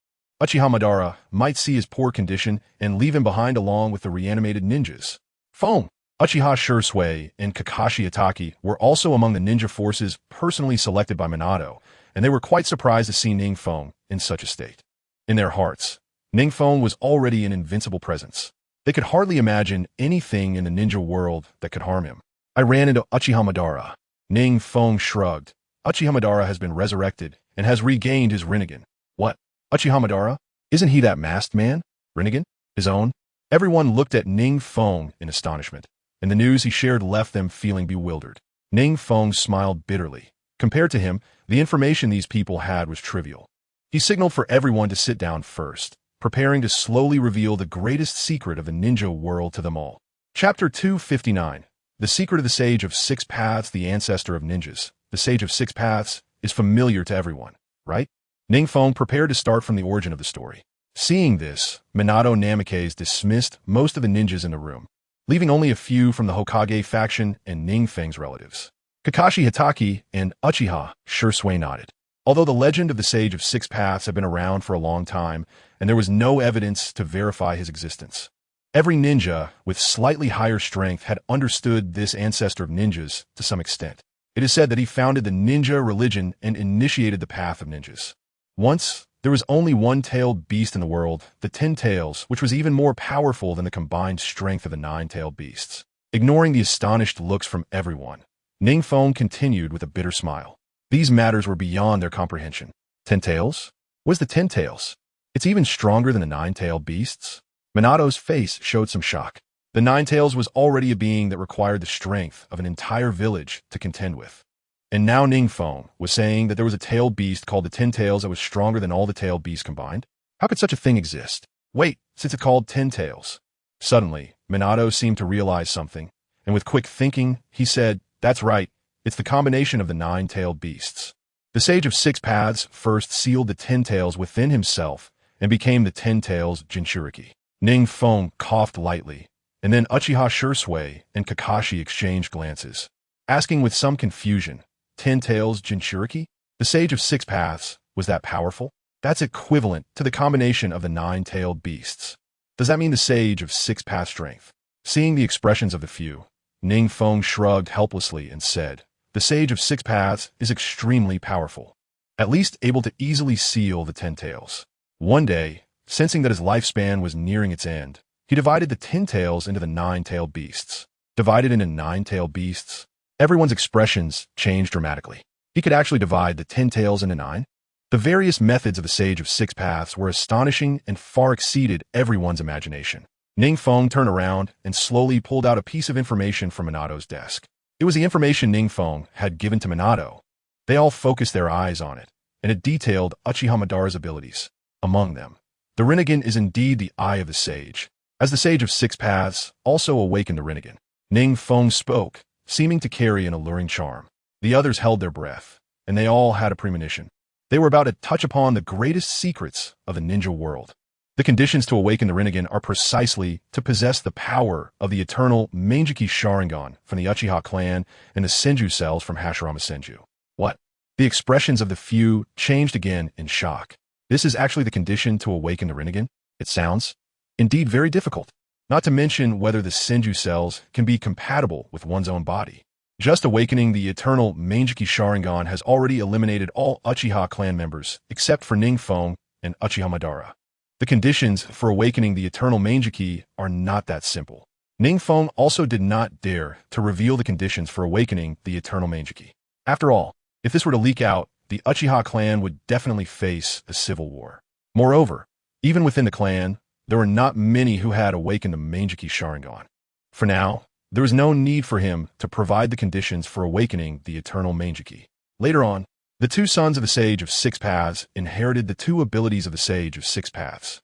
Uchiha Madara might see his poor condition and leave him behind along with the reanimated ninjas. Foam! Uchiha Shursui and Kakashi Itaki were also among the ninja forces personally selected by Minato, and they were quite surprised to see NingFeng in such a state. In their hearts, NingFeng was already an invincible presence. They could hardly imagine anything in the ninja world that could harm him. I ran into Uchiha Madara. NingFeng shrugged. Uchiha Madara has been resurrected and has regained his Rinnegan. What? Uchiha Madara? Isn't he that masked man? Rinnegan? His own? Everyone looked at NingFeng in astonishment, and the news he shared left them feeling bewildered. NingFeng smiled bitterly. Compared to him, the information these people had was trivial. He signaled for everyone to sit down first, preparing to slowly reveal the greatest secret of the ninja world to them all. Chapter 259. The Secret of the Sage of Six Paths, the Ancestor of Ninjas. The Sage of Six Paths is familiar to everyone, right? NingFeng prepared to start from the origin of the story. Seeing this, Minato Namikaze dismissed most of the ninjas in the room, leaving only a few from the Hokage faction and NingFeng's relatives. Kakashi Hitaki and Uchiha Shursui nodded. Although the legend of the Sage of Six Paths had been around for a long time, and there was no evidence to verify his existence, every ninja with slightly higher strength had understood this ancestor of ninjas to some extent. It is said that he founded the ninja religion and initiated the path of ninjas. Once, there was only one tailed beast in the world, the 10 Tails, which was even more powerful than the combined strength of the 9-tailed beasts. Ignoring the astonished looks from everyone, NingFeng continued with a bitter smile. These matters were beyond their comprehension. 10 Tails? What is the 10 Tails? It's even stronger than the 9-tailed beasts? Minato's face showed some shock. The 9 Tails was already a being that required the strength of an entire village to contend with. And now NingFeng was saying that there was a tailed beast called the 10 Tails that was stronger than all the tailed beasts combined? How could such a thing exist? Wait, since it's called 10 Tails. Suddenly, Minato seemed to realize something, and with quick thinking, he said, "That's right, it's the combination of the 9-tailed beasts." The Sage of Six Paths first sealed the 10 Tails within himself and became the 10 Tails Jinchuriki. NingFeng coughed lightly, and then Uchiha Shursui and Kakashi exchanged glances, asking with some confusion, 10 Tails Jinchuriki? The Sage of Six Paths, was that powerful? That's equivalent to the combination of the 9-tailed beasts. Does that mean the Sage of Six Paths strength? Seeing the expressions of the few, NingFeng shrugged helplessly and said, the Sage of Six Paths is extremely powerful, at least able to easily seal the 10 Tails. One day, sensing that his lifespan was nearing its end, he divided the 10 Tails into the 9-tailed beasts. Divided into 9-tailed beasts? Everyone's expressions changed dramatically. He could actually divide the 10 Tails into 9? The various methods of the Sage of Six Paths were astonishing and far exceeded everyone's imagination. NingFeng turned around and slowly pulled out a piece of information from Minato's desk. It was the information NingFeng had given to Minato. They all focused their eyes on it, and it detailed Uchiha Madara's abilities. Among them, the Rinnegan is indeed the Eye of the Sage, as the Sage of Six Paths also awakened the Rinnegan. NingFeng spoke, seeming to carry an alluring charm. The others held their breath, and they all had a premonition. They were about to touch upon the greatest secrets of the ninja world. The conditions to awaken the Rinnegan are precisely to possess the power of the eternal Meijiki Sharingan from the Uchiha clan and the Senju cells from Hashirama Senju. What? The expressions of the few changed again in shock. This is actually the condition to awaken the Rinnegan? It sounds, indeed, very difficult. Not to mention whether the Senju cells can be compatible with one's own body. Just awakening the eternal Meijiki Sharingan has already eliminated all Uchiha clan members except for NingFeng and Uchiha Madara. The conditions for awakening the eternal Meijiki are not that simple. NingFeng also did not dare to reveal the conditions for awakening the eternal Meijiki. After all, if this were to leak out, the Uchiha clan would definitely face a civil war. Moreover, even within the clan, there were not many who had awakened the Meijiki Sharingan. For now, there was no need for him to provide the conditions for awakening the eternal Meijiki. Later on, the two sons of the Sage of Six Paths inherited the two abilities of the Sage of Six Paths,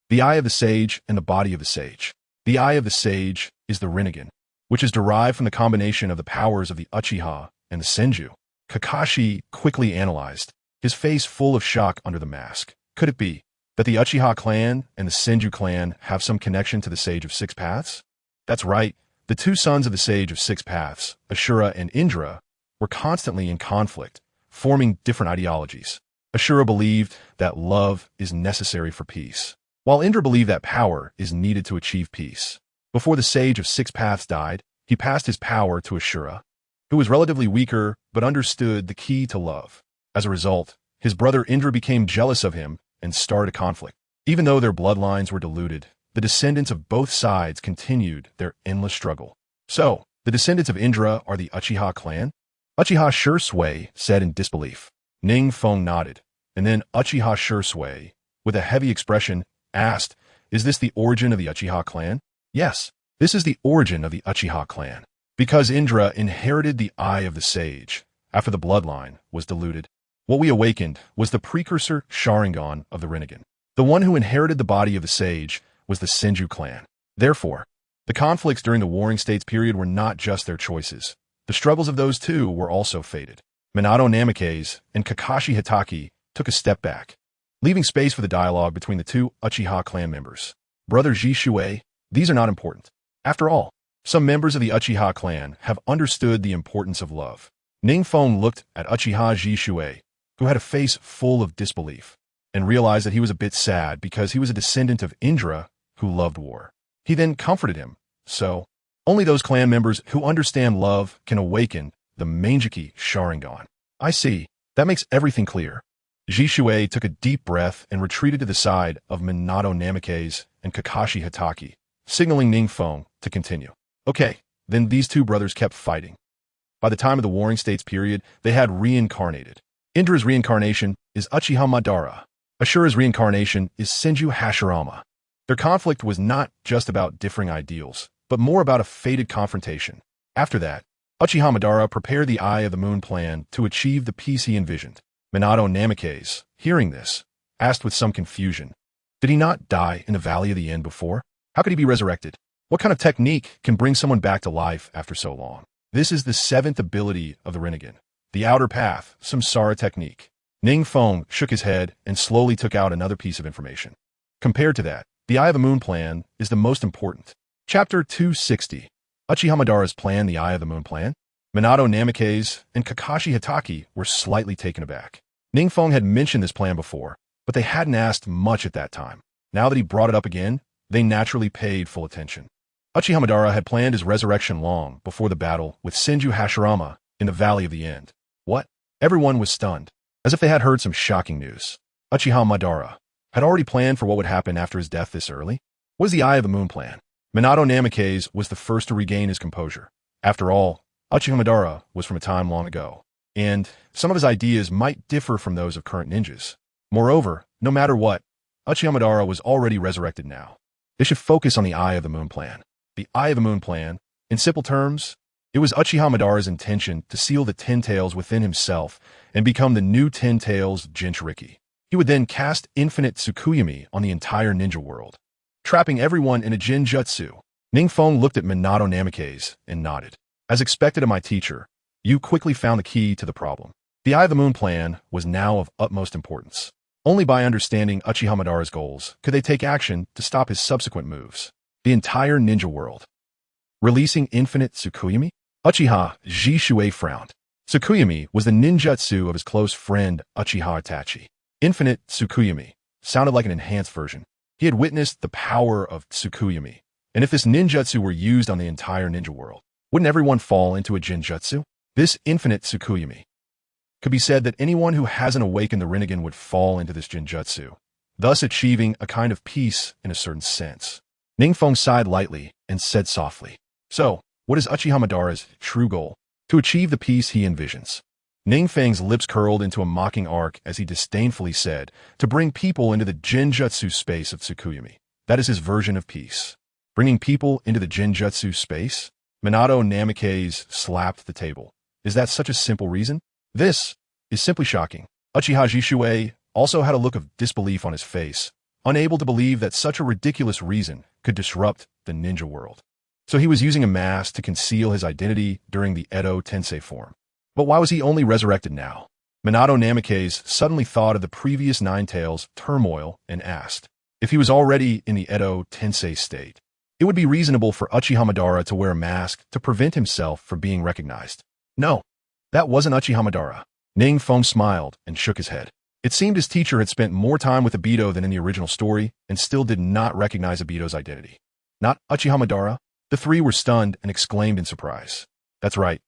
the Eye of the Sage and the Body of the Sage. The Eye of the Sage is the Rinnegan, which is derived from the combination of the powers of the Uchiha and the Senju. Kakashi quickly analyzed, his face full of shock under the mask. Could it be that the Uchiha clan and the Senju clan have some connection to the Sage of Six Paths? That's right, the two sons of the Sage of Six Paths, Ashura and Indra, were constantly in conflict, forming different ideologies. Ashura believed that love is necessary for peace, while Indra believed that power is needed to achieve peace. Before the Sage of Six Paths died, He passed his power to Ashura, who was relatively weaker but understood the key to love. As a result, his brother Indra became jealous of him and started a conflict. Even though their bloodlines were diluted, the descendants of both sides continued their endless struggle. So, the descendants of Indra are the Uchiha clan? Uchiha Shursui said in disbelief. NingFeng nodded, and then Uchiha Shursui, with a heavy expression, asked, "Is this the origin of the Uchiha clan?" Yes, this is the origin of the Uchiha clan. Because Indra inherited the Eye of the Sage after the bloodline was diluted, what we awakened was the precursor Sharingan of the Rinnegan. The one who inherited the body of the Sage was the Senju clan. Therefore, the conflicts during the Warring States period were not just their choices. The struggles of those two were also fated. Minato Namikaze and Kakashi Hitaki took a step back, leaving space for the dialogue between the two Uchiha clan members. Brother Jishui, these are not important. After all, some members of the Uchiha clan have understood the importance of love. NingFeng looked at Uchiha Jishui, who had a face full of disbelief, and realized that he was a bit sad because he was a descendant of Indra who loved war. He then comforted him. So, only those clan members who understand love can awaken the Mangekyou Sharingan. I see. That makes everything clear. Jishui took a deep breath and retreated to the side of Minato Namikaze and Kakashi Hitaki, signaling NingFeng to continue. Okay, then these two brothers kept fighting. By the time of the Warring States period, they had reincarnated. Indra's reincarnation is Uchiha Madara. Ashura's reincarnation is Senju Hashirama. Their conflict was not just about differing ideals, but more about a fated confrontation. After that, Uchiha Madara prepared the Eye of the Moon plan to achieve the peace he envisioned. Minato Namikaze, hearing this, asked with some confusion, did he not die in the Valley of the End before? How could he be resurrected? What kind of technique can bring someone back to life after so long? This is the seventh ability of the Rinnegan, the Outer Path, Samsara technique. NingFeng shook his head and slowly took out another piece of information. Compared to that, the Eye of the Moon plan is the most important. Chapter 260. Uchiha Madara's plan, the Eye of the Moon plan. Minato Namikaze and Kakashi Hitaki were slightly taken aback. NingFeng had mentioned this plan before, but they hadn't asked much at that time. Now that he brought it up again, they naturally paid full attention. Uchiha Madara had planned his resurrection long before the battle with Senju Hashirama in the Valley of the End. What? Everyone was stunned, as if they had heard some shocking news. Uchiha Madara had already planned for what would happen after his death this early? What was the Eye of the Moon plan? Minato Namikaze was the first to regain his composure. After all, Uchiha Madara was from a time long ago, and some of his ideas might differ from those of current ninjas. Moreover, no matter what, Uchiha Madara was already resurrected now. They should focus on the Eye of the Moon plan. The Eye of the Moon plan, in simple terms, it was Uchiha Madara's intention to seal the Ten Tails within himself and become the new Ten Tails Jinchuriki. He would then cast infinite Tsukuyomi on the entire ninja world, trapping everyone in a Jinjutsu. NingFeng looked at Minato Namikaze and nodded. As expected of my teacher, you quickly found the key to the problem. The Eye of the Moon plan was now of utmost importance. Only by understanding Uchiha Madara's goals could they take action to stop his subsequent moves. The entire ninja world. Releasing infinite Tsukuyomi? Uchiha Jishui frowned. Tsukuyomi was the ninjutsu of his close friend Uchiha Itachi. Infinite Tsukuyomi sounded like an enhanced version. He had witnessed the power of Tsukuyomi, and if this ninjutsu were used on the entire ninja world, wouldn't everyone fall into a Jinjutsu? This infinite Tsukuyomi. Could be said that anyone who hasn't awakened the Rinnegan would fall into this Jinjutsu, thus achieving a kind of peace in a certain sense. NingFeng sighed lightly and said softly, so, what is Uchiha Madara's true goal? To achieve the peace he envisions. NingFeng's lips curled into a mocking arc as he disdainfully said, to bring people into the Jinjutsu space of Tsukuyomi. That is his version of peace. Bringing people into the Jinjutsu space? Minato Namikaze slapped the table. Is that such a simple reason? This is simply shocking. Uchiha Jishui also had a look of disbelief on his face, unable to believe that such a ridiculous reason could disrupt the ninja world. So he was using a mask to conceal his identity during the Edo Tensei form. But why was he only resurrected now? Minato Namikaze suddenly thought of the previous Nine Tails' turmoil and asked, if he was already in the Edo Tensei state, it would be reasonable for Uchiha Madara to wear a mask to prevent himself from being recognized. No, that wasn't Uchiha Madara. NingFeng smiled and shook his head. It seemed his teacher had spent more time with Obito than in the original story and still did not recognize Obito's identity. Not Uchiha Madara? The three were stunned and exclaimed in surprise. That's right.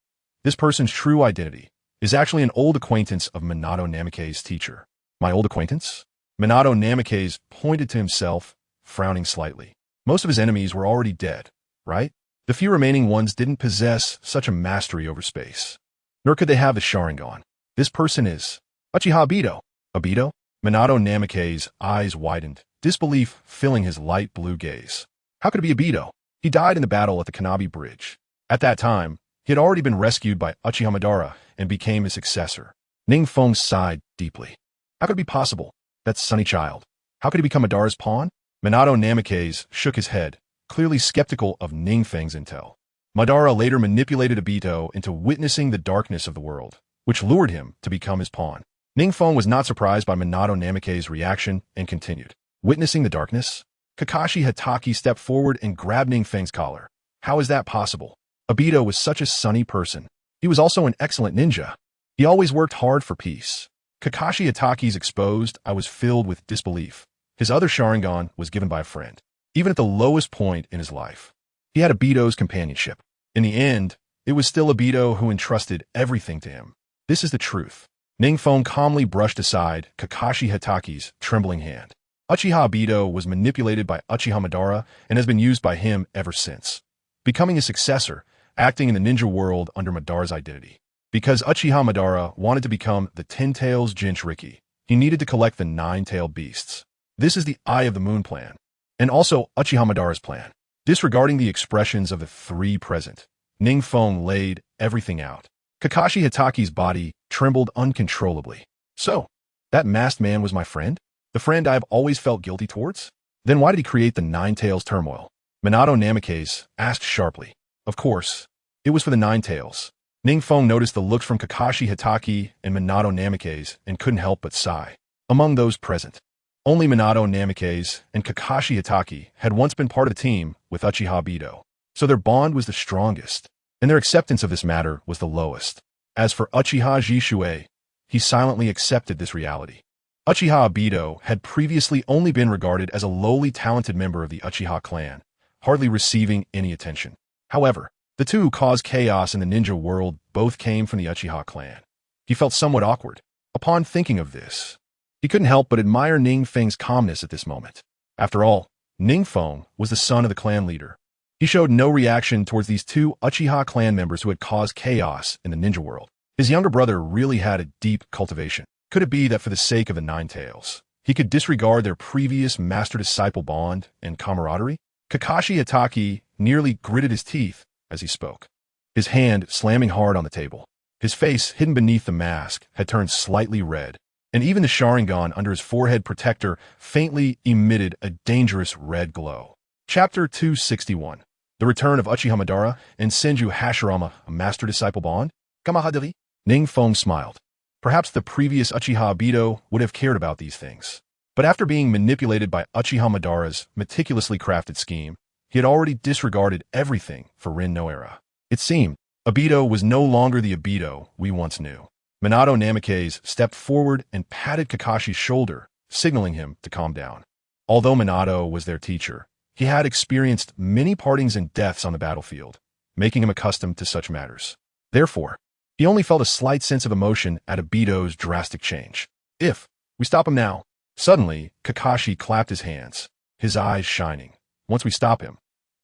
This person's true identity is actually an old acquaintance of Minato Namikaze's teacher. My old acquaintance? Minato Namikaze pointed to himself, frowning slightly. Most of his enemies were already dead, right? The few remaining ones didn't possess such a mastery over space. Nor could they have the Sharingan. This person is Uchiha Obito. Obito? Minato Namikaze's eyes widened, disbelief filling his light blue gaze. How could it be Obito? He died in the battle at the Kanabi Bridge. At that time, he had already been rescued by Uchiha Madara and became his successor. NingFeng sighed deeply. How could it be possible? That sunny child. How could he become Madara's pawn? Minato Namikaze shook his head, clearly skeptical of NingFeng's intel. Madara later manipulated Obito into witnessing the darkness of the world, which lured him to become his pawn. NingFeng was not surprised by Minato Namikaze's reaction and continued. Witnessing the darkness? Kakashi Hatake stepped forward and grabbed NingFeng's collar. How is that possible? Obito was such a sunny person. He was also an excellent ninja. He always worked hard for peace. Kakashi Hatake's exposed, I was filled with disbelief. His other Sharingan was given by a friend, even at the lowest point in his life. He had Obito's companionship. In the end, it was still Obito who entrusted everything to him. This is the truth. NingFeng calmly brushed aside Kakashi Hatake's trembling hand. Uchiha Obito was manipulated by Uchiha Madara and has been used by him ever since, becoming his successor, acting in the ninja world under Madara's identity. Because Uchiha Madara wanted to become the Ten-Tails Jinchuriki, he needed to collect the nine-tailed beasts. This is the Eye of the Moon plan, and also Uchiha Madara's plan. Disregarding the expressions of the three present, NingFeng laid everything out. Kakashi Hatake's body trembled uncontrollably. So, that masked man was my friend? The friend I've always felt guilty towards? Then why did he create the Nine Tails turmoil? Minato Namikaze asked sharply. Of course, it was for the Nine Tails. NingFeng noticed the looks from Kakashi Hatake and Minato Namikaze and couldn't help but sigh. Among those present, only Minato Namikaze and Kakashi Hatake had once been part of the team with Uchiha Obito, so their bond was the strongest, and their acceptance of this matter was the lowest. As for Uchiha Jishue, he silently accepted this reality. Uchiha Obito had previously only been regarded as a lowly talented member of the Uchiha clan, hardly receiving any attention. However, the two who caused chaos in the ninja world both came from the Uchiha clan. He felt somewhat awkward. Upon thinking of this, he couldn't help but admire NingFeng's calmness at this moment. After all, NingFeng was the son of the clan leader. He showed no reaction towards these two Uchiha clan members who had caused chaos in the ninja world. His younger brother really had a deep cultivation. Could it be that for the sake of the Nine Tails, he could disregard their previous master-disciple bond and camaraderie? Kakashi Hatake nearly gritted his teeth as he spoke, his hand slamming hard on the table. His face, hidden beneath the mask, had turned slightly red, and even the Sharingan under his forehead protector faintly emitted a dangerous red glow. Chapter 261. The Return of Uchiha Madara and Senju Hashirama, a master-disciple bond? Kamahadili? NingFeng smiled. Perhaps the previous Uchiha Obito would have cared about these things. But after being manipulated by Uchiha Madara's meticulously crafted scheme, he had already disregarded everything for Rin no Era. It seemed Obito was no longer the Obito we once knew. Minato Namikaze stepped forward and patted Kakashi's shoulder, signaling him to calm down. Although Minato was their teacher, he had experienced many partings and deaths on the battlefield, making him accustomed to such matters. Therefore, he only felt a slight sense of emotion at Obito's drastic change. If we stop him now. Suddenly, Kakashi clapped his hands, his eyes shining. Once we stop him,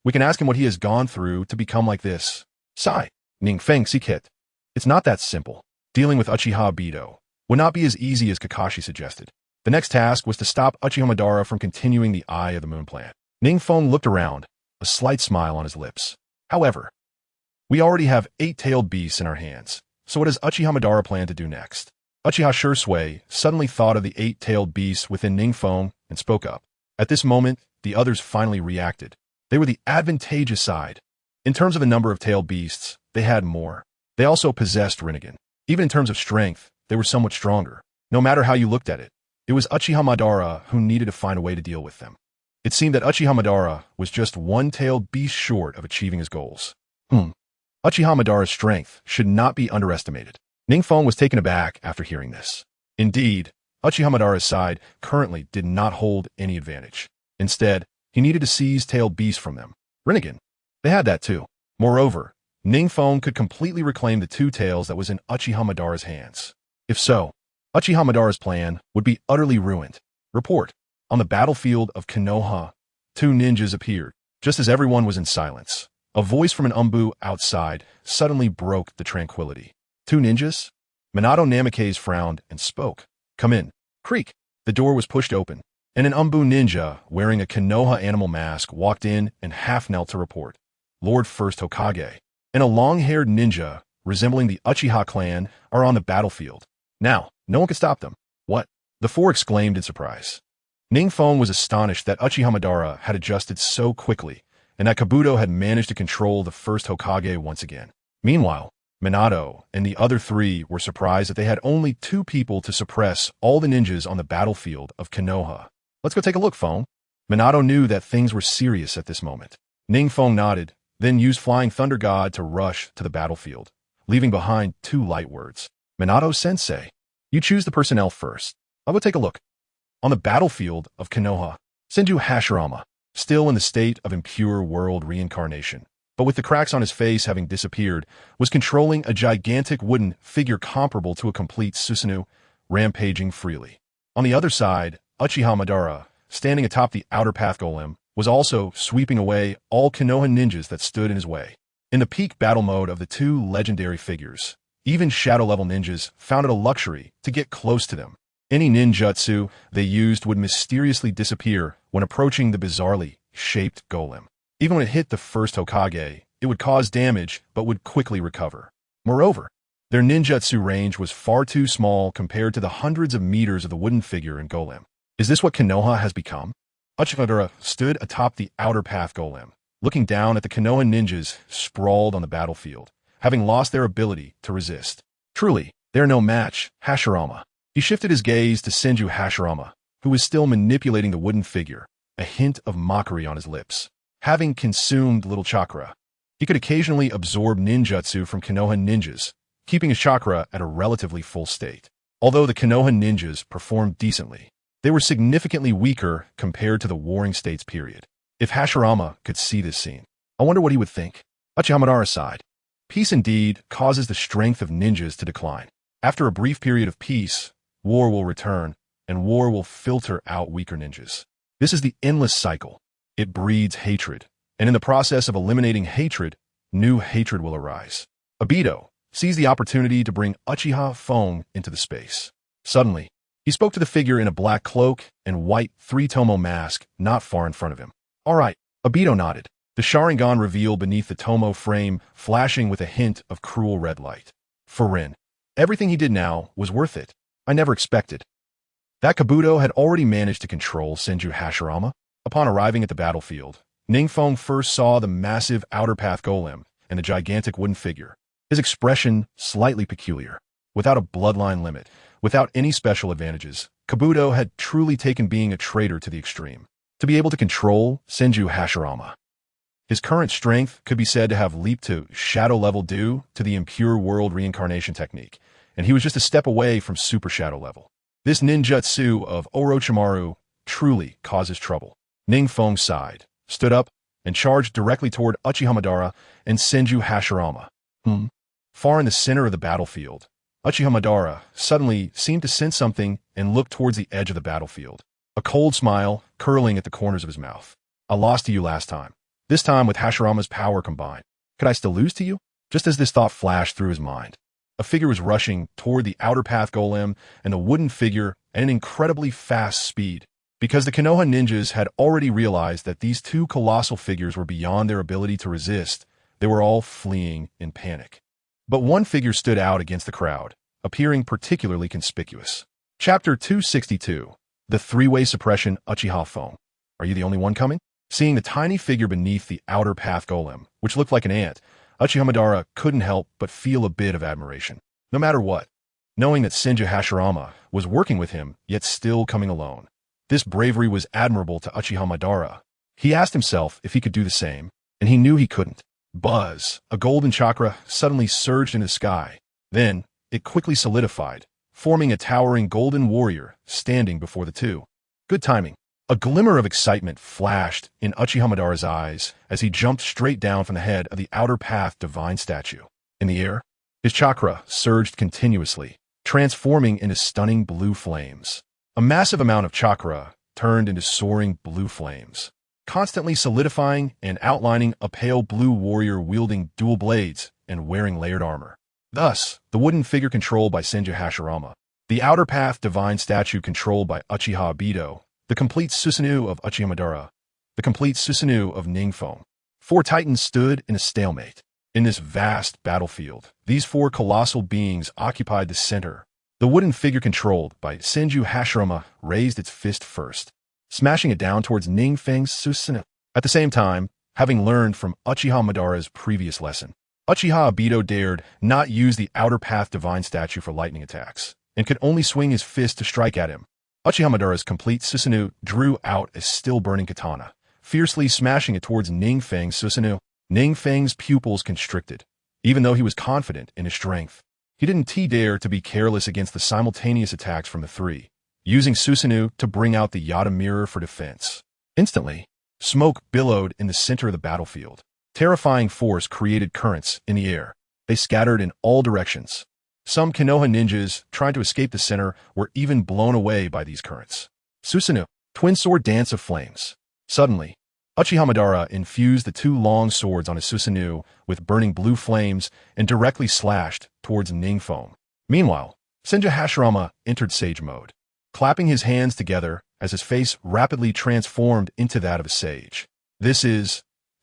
we can ask him what he has gone through to become like this. Sigh. NingFeng Sikit. It's not that simple. Dealing with Uchiha Obito would not be as easy as Kakashi suggested. The next task was to stop Uchiha Madara from continuing the Eye of the Moon plan. NingFeng looked around, a slight smile on his lips. However, we already have 8-tailed beasts in our hands, so what does Uchiha Madara plan to do next? Uchiha Shursui suddenly thought of the 8-tailed beasts within NingFeng and spoke up. At this moment, the others finally reacted. They were the advantageous side. In terms of the number of tailed beasts, they had more. They also possessed Rinnegan. Even in terms of strength, they were somewhat stronger. No matter how you looked at it, it was Uchiha Madara who needed to find a way to deal with them. It seemed that Uchiha Madara was just one tailed beast short of achieving his goals. Uchiha Madara's strength should not be underestimated. NingFeng was taken aback after hearing this. Indeed, Uchiha Madara's side currently did not hold any advantage. Instead, he needed to seize tailed beasts from them. Rinnegan. They had that too. Moreover, NingFeng could completely reclaim the two tails that was in Uchiha Madara's hands. If so, Uchiha Madara's plan would be utterly ruined. Report. On the battlefield of Konoha, two ninjas appeared. Just as everyone was in silence, a voice from an umbu outside suddenly broke the tranquility. Two ninjas? Minato Namikaze frowned and spoke. Come in. Creak. The door was pushed open, and an umbu ninja wearing a Konoha animal mask walked in and half-knelt to report. Lord First Hokage and a long-haired ninja resembling the Uchiha clan are on the battlefield. Now, no one can stop them. What? The four exclaimed in surprise. NingFeng was astonished that Uchiha Madara had adjusted so quickly, and that Kabuto had managed to control the first Hokage once again. Meanwhile, Minato and the other three were surprised that they had only two people to suppress all the ninjas on the battlefield of Konoha. Let's go take a look, Feng. Minato knew that things were serious at this moment. NingFeng nodded, then used Flying Thunder God to rush to the battlefield, leaving behind two light words. Minato-sensei, you choose the personnel first. I'll go take a look. On the battlefield of Konoha, Senju Hashirama, still in the state of impure world reincarnation, but with the cracks on his face having disappeared, was controlling a gigantic wooden figure comparable to a complete Susanoo, rampaging freely. On the other side, Uchiha Madara, standing atop the outer path golem, was also sweeping away all Konoha ninjas that stood in his way. In the peak battle mode of the two legendary figures, even shadow-level ninjas found it a luxury to get close to them. Any ninjutsu they used would mysteriously disappear when approaching the bizarrely shaped golem. Even when it hit the first Hokage, it would cause damage but would quickly recover. Moreover, their ninjutsu range was far too small compared to the hundreds of meters of the wooden figure and golem. Is this what Konoha has become? Uchiha Madara stood atop the outer path golem, looking down at the Konoha ninjas sprawled on the battlefield, having lost their ability to resist. Truly, they're no match, Hashirama. He shifted his gaze to Senju Hashirama, who was still manipulating the wooden figure, a hint of mockery on his lips. Having consumed little chakra, he could occasionally absorb ninjutsu from Konoha ninjas, keeping his chakra at a relatively full state. Although the Konoha ninjas performed decently, they were significantly weaker compared to the Warring States period. If Hashirama could see this scene, I wonder what he would think. Uchiha Madara sighed. Peace indeed causes the strength of ninjas to decline. After a brief period of peace, war will return, and war will filter out weaker ninjas. This is the endless cycle. It breeds hatred, and in the process of eliminating hatred, new hatred will arise. Obito seized the opportunity to bring Uchiha Feng into the space. Suddenly, he spoke to the figure in a black cloak and white three-tomo mask not far in front of him. All right, Obito nodded, the Sharingan revealed beneath the tomo frame flashing with a hint of cruel red light. For Rin, everything he did now was worth it. I never expected that Kabuto had already managed to control Senju Hashirama. Upon arriving at the battlefield, NingFeng first saw the massive outer path golem and the gigantic wooden figure. His expression slightly peculiar. Without a bloodline limit, without any special advantages, Kabuto had truly taken being a traitor to the extreme. To be able to control Senju Hashirama. His current strength could be said to have leaped to shadow level due to the impure world reincarnation technique, and he was just a step away from super shadow level. This ninjutsu of Orochimaru truly causes trouble. NingFeng sighed, stood up, and charged directly toward Uchiha Madara and Senju Hashirama. Far in the center of the battlefield, Uchiha Madara suddenly seemed to sense something and looked towards the edge of the battlefield, a cold smile curling at the corners of his mouth. I lost to you last time, this time with Hashirama's power combined. Could I still lose to you? Just as this thought flashed through his mind, a figure was rushing toward the outer path golem and the wooden figure at an incredibly fast speed. Because the Konoha ninjas had already realized that these two colossal figures were beyond their ability to resist, they were all fleeing in panic. But one figure stood out against the crowd, appearing particularly conspicuous. Chapter 262, The Three-Way Suppression Uchiha Feng. Are you the only one coming? Seeing the tiny figure beneath the outer path golem, which looked like an ant, Uchiha Madara couldn't help but feel a bit of admiration. No matter what, knowing that Senju Hashirama was working with him, yet still coming alone. This bravery was admirable to Uchiha Madara. He asked himself if he could do the same, and he knew he couldn't. Buzz, a golden chakra, suddenly surged in the sky. Then, it quickly solidified, forming a towering golden warrior standing before the two. Good timing. A glimmer of excitement flashed in Uchiha Madara's eyes as he jumped straight down from the head of the Outer Path Divine statue. In the air, his chakra surged continuously, transforming into stunning blue flames. A massive amount of chakra turned into soaring blue flames, constantly solidifying and outlining a pale blue warrior wielding dual blades and wearing layered armor. Thus, the wooden figure controlled by Senju Hashirama, the Outer Path Divine statue controlled by Uchiha Obito, the complete Susanoo of Uchiha Madara, the complete Susanoo of NingFeng. 4 titans stood in a stalemate. In this vast battlefield, these 4 colossal beings occupied the center. The wooden figure controlled by Senju Hashirama raised its fist first, smashing it down towards NingFeng's Susanoo. At the same time, having learned from Uchiha Madara's previous lesson, Uchiha Obito dared not use the Outer Path Divine statue for lightning attacks, and could only swing his fist to strike at him. Uchiha Madara's complete Susanoo drew out a still-burning katana, fiercely smashing it towards NingFeng's Susanoo. NingFeng's pupils constricted. Even though he was confident in his strength, he didn't dare to be careless against the simultaneous attacks from the 3, using Susanoo to bring out the Yata mirror for defense. Instantly, smoke billowed in the center of the battlefield. Terrifying force created currents in the air. They scattered in all directions. Some Konoha ninjas trying to escape the center were even blown away by these currents. Susanoo, twin sword dance of flames. Suddenly, Uchiha Madara infused the 2 long swords on his Susanoo with burning blue flames and directly slashed towards NingFeng. Meanwhile, Senju Hashirama entered sage mode, clapping his hands together as his face rapidly transformed into that of a sage.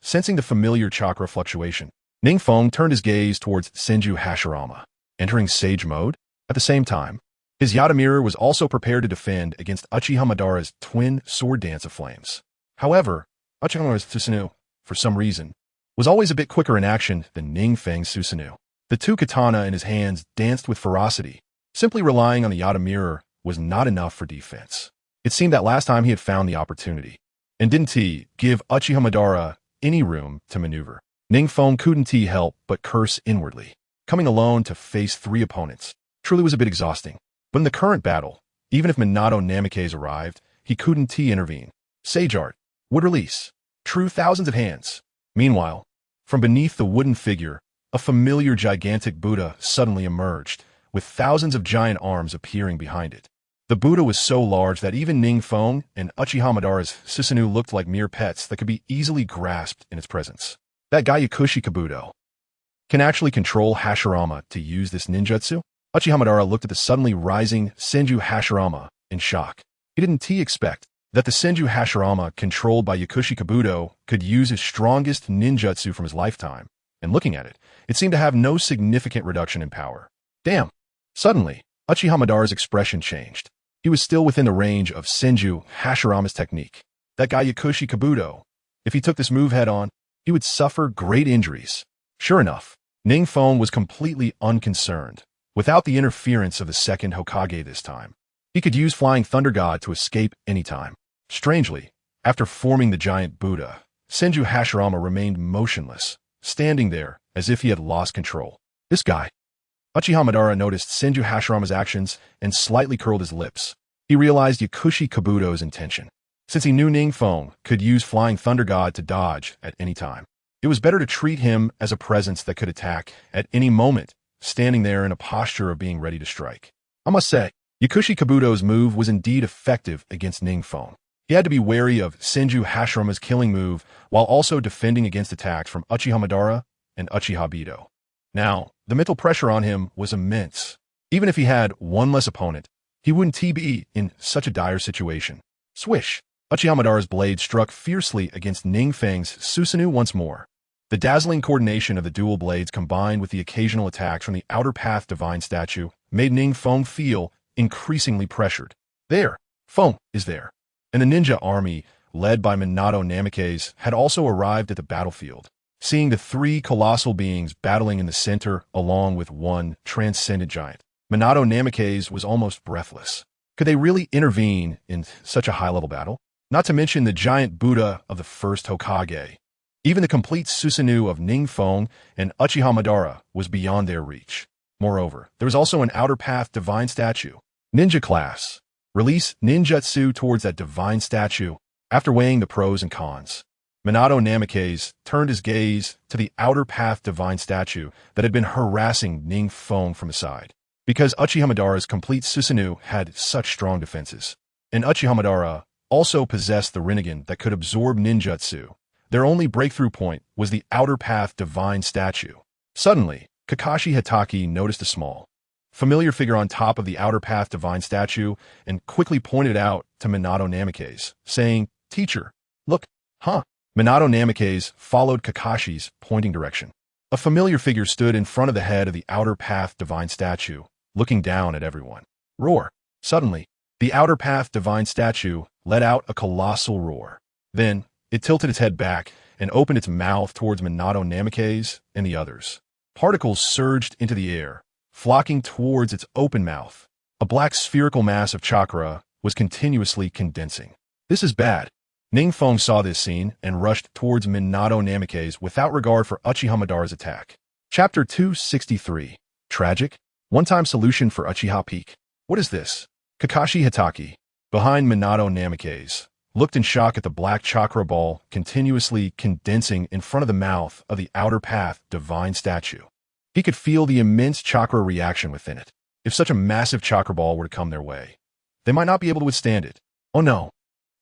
Sensing the familiar chakra fluctuation, NingFeng turned his gaze towards Senju Hashirama, entering sage mode. At the same time, his Yata mirror was also prepared to defend against Uchiha Madara's twin sword dance of flames. However, Uchiha Madara's Susanoo, for some reason, was always a bit quicker in action than NingFeng's Susanoo. The 2 katana in his hands danced with ferocity. Simply relying on the Yata mirror was not enough for defense. It seemed that last time he had found the opportunity, and didn't give Uchiha Madara any room to maneuver. NingFeng couldn't help but curse inwardly. Coming alone to face 3 opponents truly was a bit exhausting. But in the current battle, even if Minato Namikaze arrived, he couldn't intervene. Sage art would release true thousands of hands. Meanwhile, from beneath the wooden figure, a familiar gigantic Buddha suddenly emerged, with thousands of giant arms appearing behind it. The Buddha was so large that even NingFeng and Uchiha Madara's Susanoo looked like mere pets that could be easily grasped in its presence. That guy Yakushi Kabuto can actually control Hashirama to use this ninjutsu? Uchiha Madara looked at the suddenly rising Senju Hashirama in shock. He didn't expect that the Senju Hashirama controlled by Yakushi Kabuto could use his strongest ninjutsu from his lifetime, and looking at it, it seemed to have no significant reduction in power. Damn! Suddenly, Uchiha Madara's expression changed. He was still within the range of Senju Hashirama's technique. That guy Yakushi Kabuto, if he took this move head-on, he would suffer great injuries. Sure enough, NingFeng was completely unconcerned. Without the interference of the second Hokage this time, he could use Flying Thunder God to escape anytime. Strangely, after forming the giant Buddha, Senju Hashirama remained motionless, standing there as if he had lost control. This guy. Uchiha Madara noticed Senju Hashirama's actions and slightly curled his lips. He realized Yakushi Kabuto's intention. Since he knew NingFeng could use Flying Thunder God to dodge at any time, it was better to treat him as a presence that could attack at any moment, standing there in a posture of being ready to strike. I must say, Yakushi Kabuto's move was indeed effective against NingFeng. He had to be wary of Senju Hashirama's killing move while also defending against attacks from Uchiha Madara and Uchiha Obito. Now, the mental pressure on him was immense. Even if he had one less opponent, he wouldn't be in such a dire situation. Swish! Uchiha Madara's blade struck fiercely against NingFeng's Susanoo once more. The dazzling coordination of the dual blades combined with the occasional attacks from the Outer Path Divine statue made NingFeng feel increasingly pressured. There! Feng is there. And the ninja army, led by Minato Namikaze, had also arrived at the battlefield. Seeing the 3 colossal beings battling in the center along with one transcendent giant, Minato Namikaze was almost breathless. Could they really intervene in such a high-level battle? Not to mention the giant Buddha of the first Hokage. Even the complete Susanoo of NingFeng and Uchiha Madara was beyond their reach. Moreover, there was also an Outer Path Divine statue. Ninja class. Release ninjutsu towards that divine statue. After weighing the pros and cons, Minato Namikaze turned his gaze to the outer path divine statue that had been harassing NingFeng from his side. Because Uchihamadara's complete Susanoo had such strong defenses, and Uchihamadara also possessed the Rinnegan that could absorb ninjutsu, their only breakthrough point was the outer path divine statue. Suddenly, Kakashi Hatake noticed a small, familiar figure on top of the outer path divine statue and quickly pointed it out to Minato Namikaze, saying, "Teacher, look, huh?" Minato Namikaze followed Kakashi's pointing direction. A familiar figure stood in front of the head of the outer path divine statue, looking down at everyone. Roar. Suddenly, the outer path divine statue let out a colossal roar. Then, it tilted its head back and opened its mouth towards Minato Namikaze and the others. Particles surged into the air, flocking towards its open mouth. A black spherical mass of chakra was continuously condensing. This is bad. NingFeng saw this scene and rushed towards Minato Namikaze without regard for Uchihamadara's attack. Chapter 263. Tragic? One-time solution for Uchiha Peak. What is this? Kakashi Hatake, behind Minato Namikaze, looked in shock at the black chakra ball continuously condensing in front of the mouth of the outer path divine statue. He could feel the immense chakra reaction within it. If such a massive chakra ball were to come their way, they might not be able to withstand it. Oh no!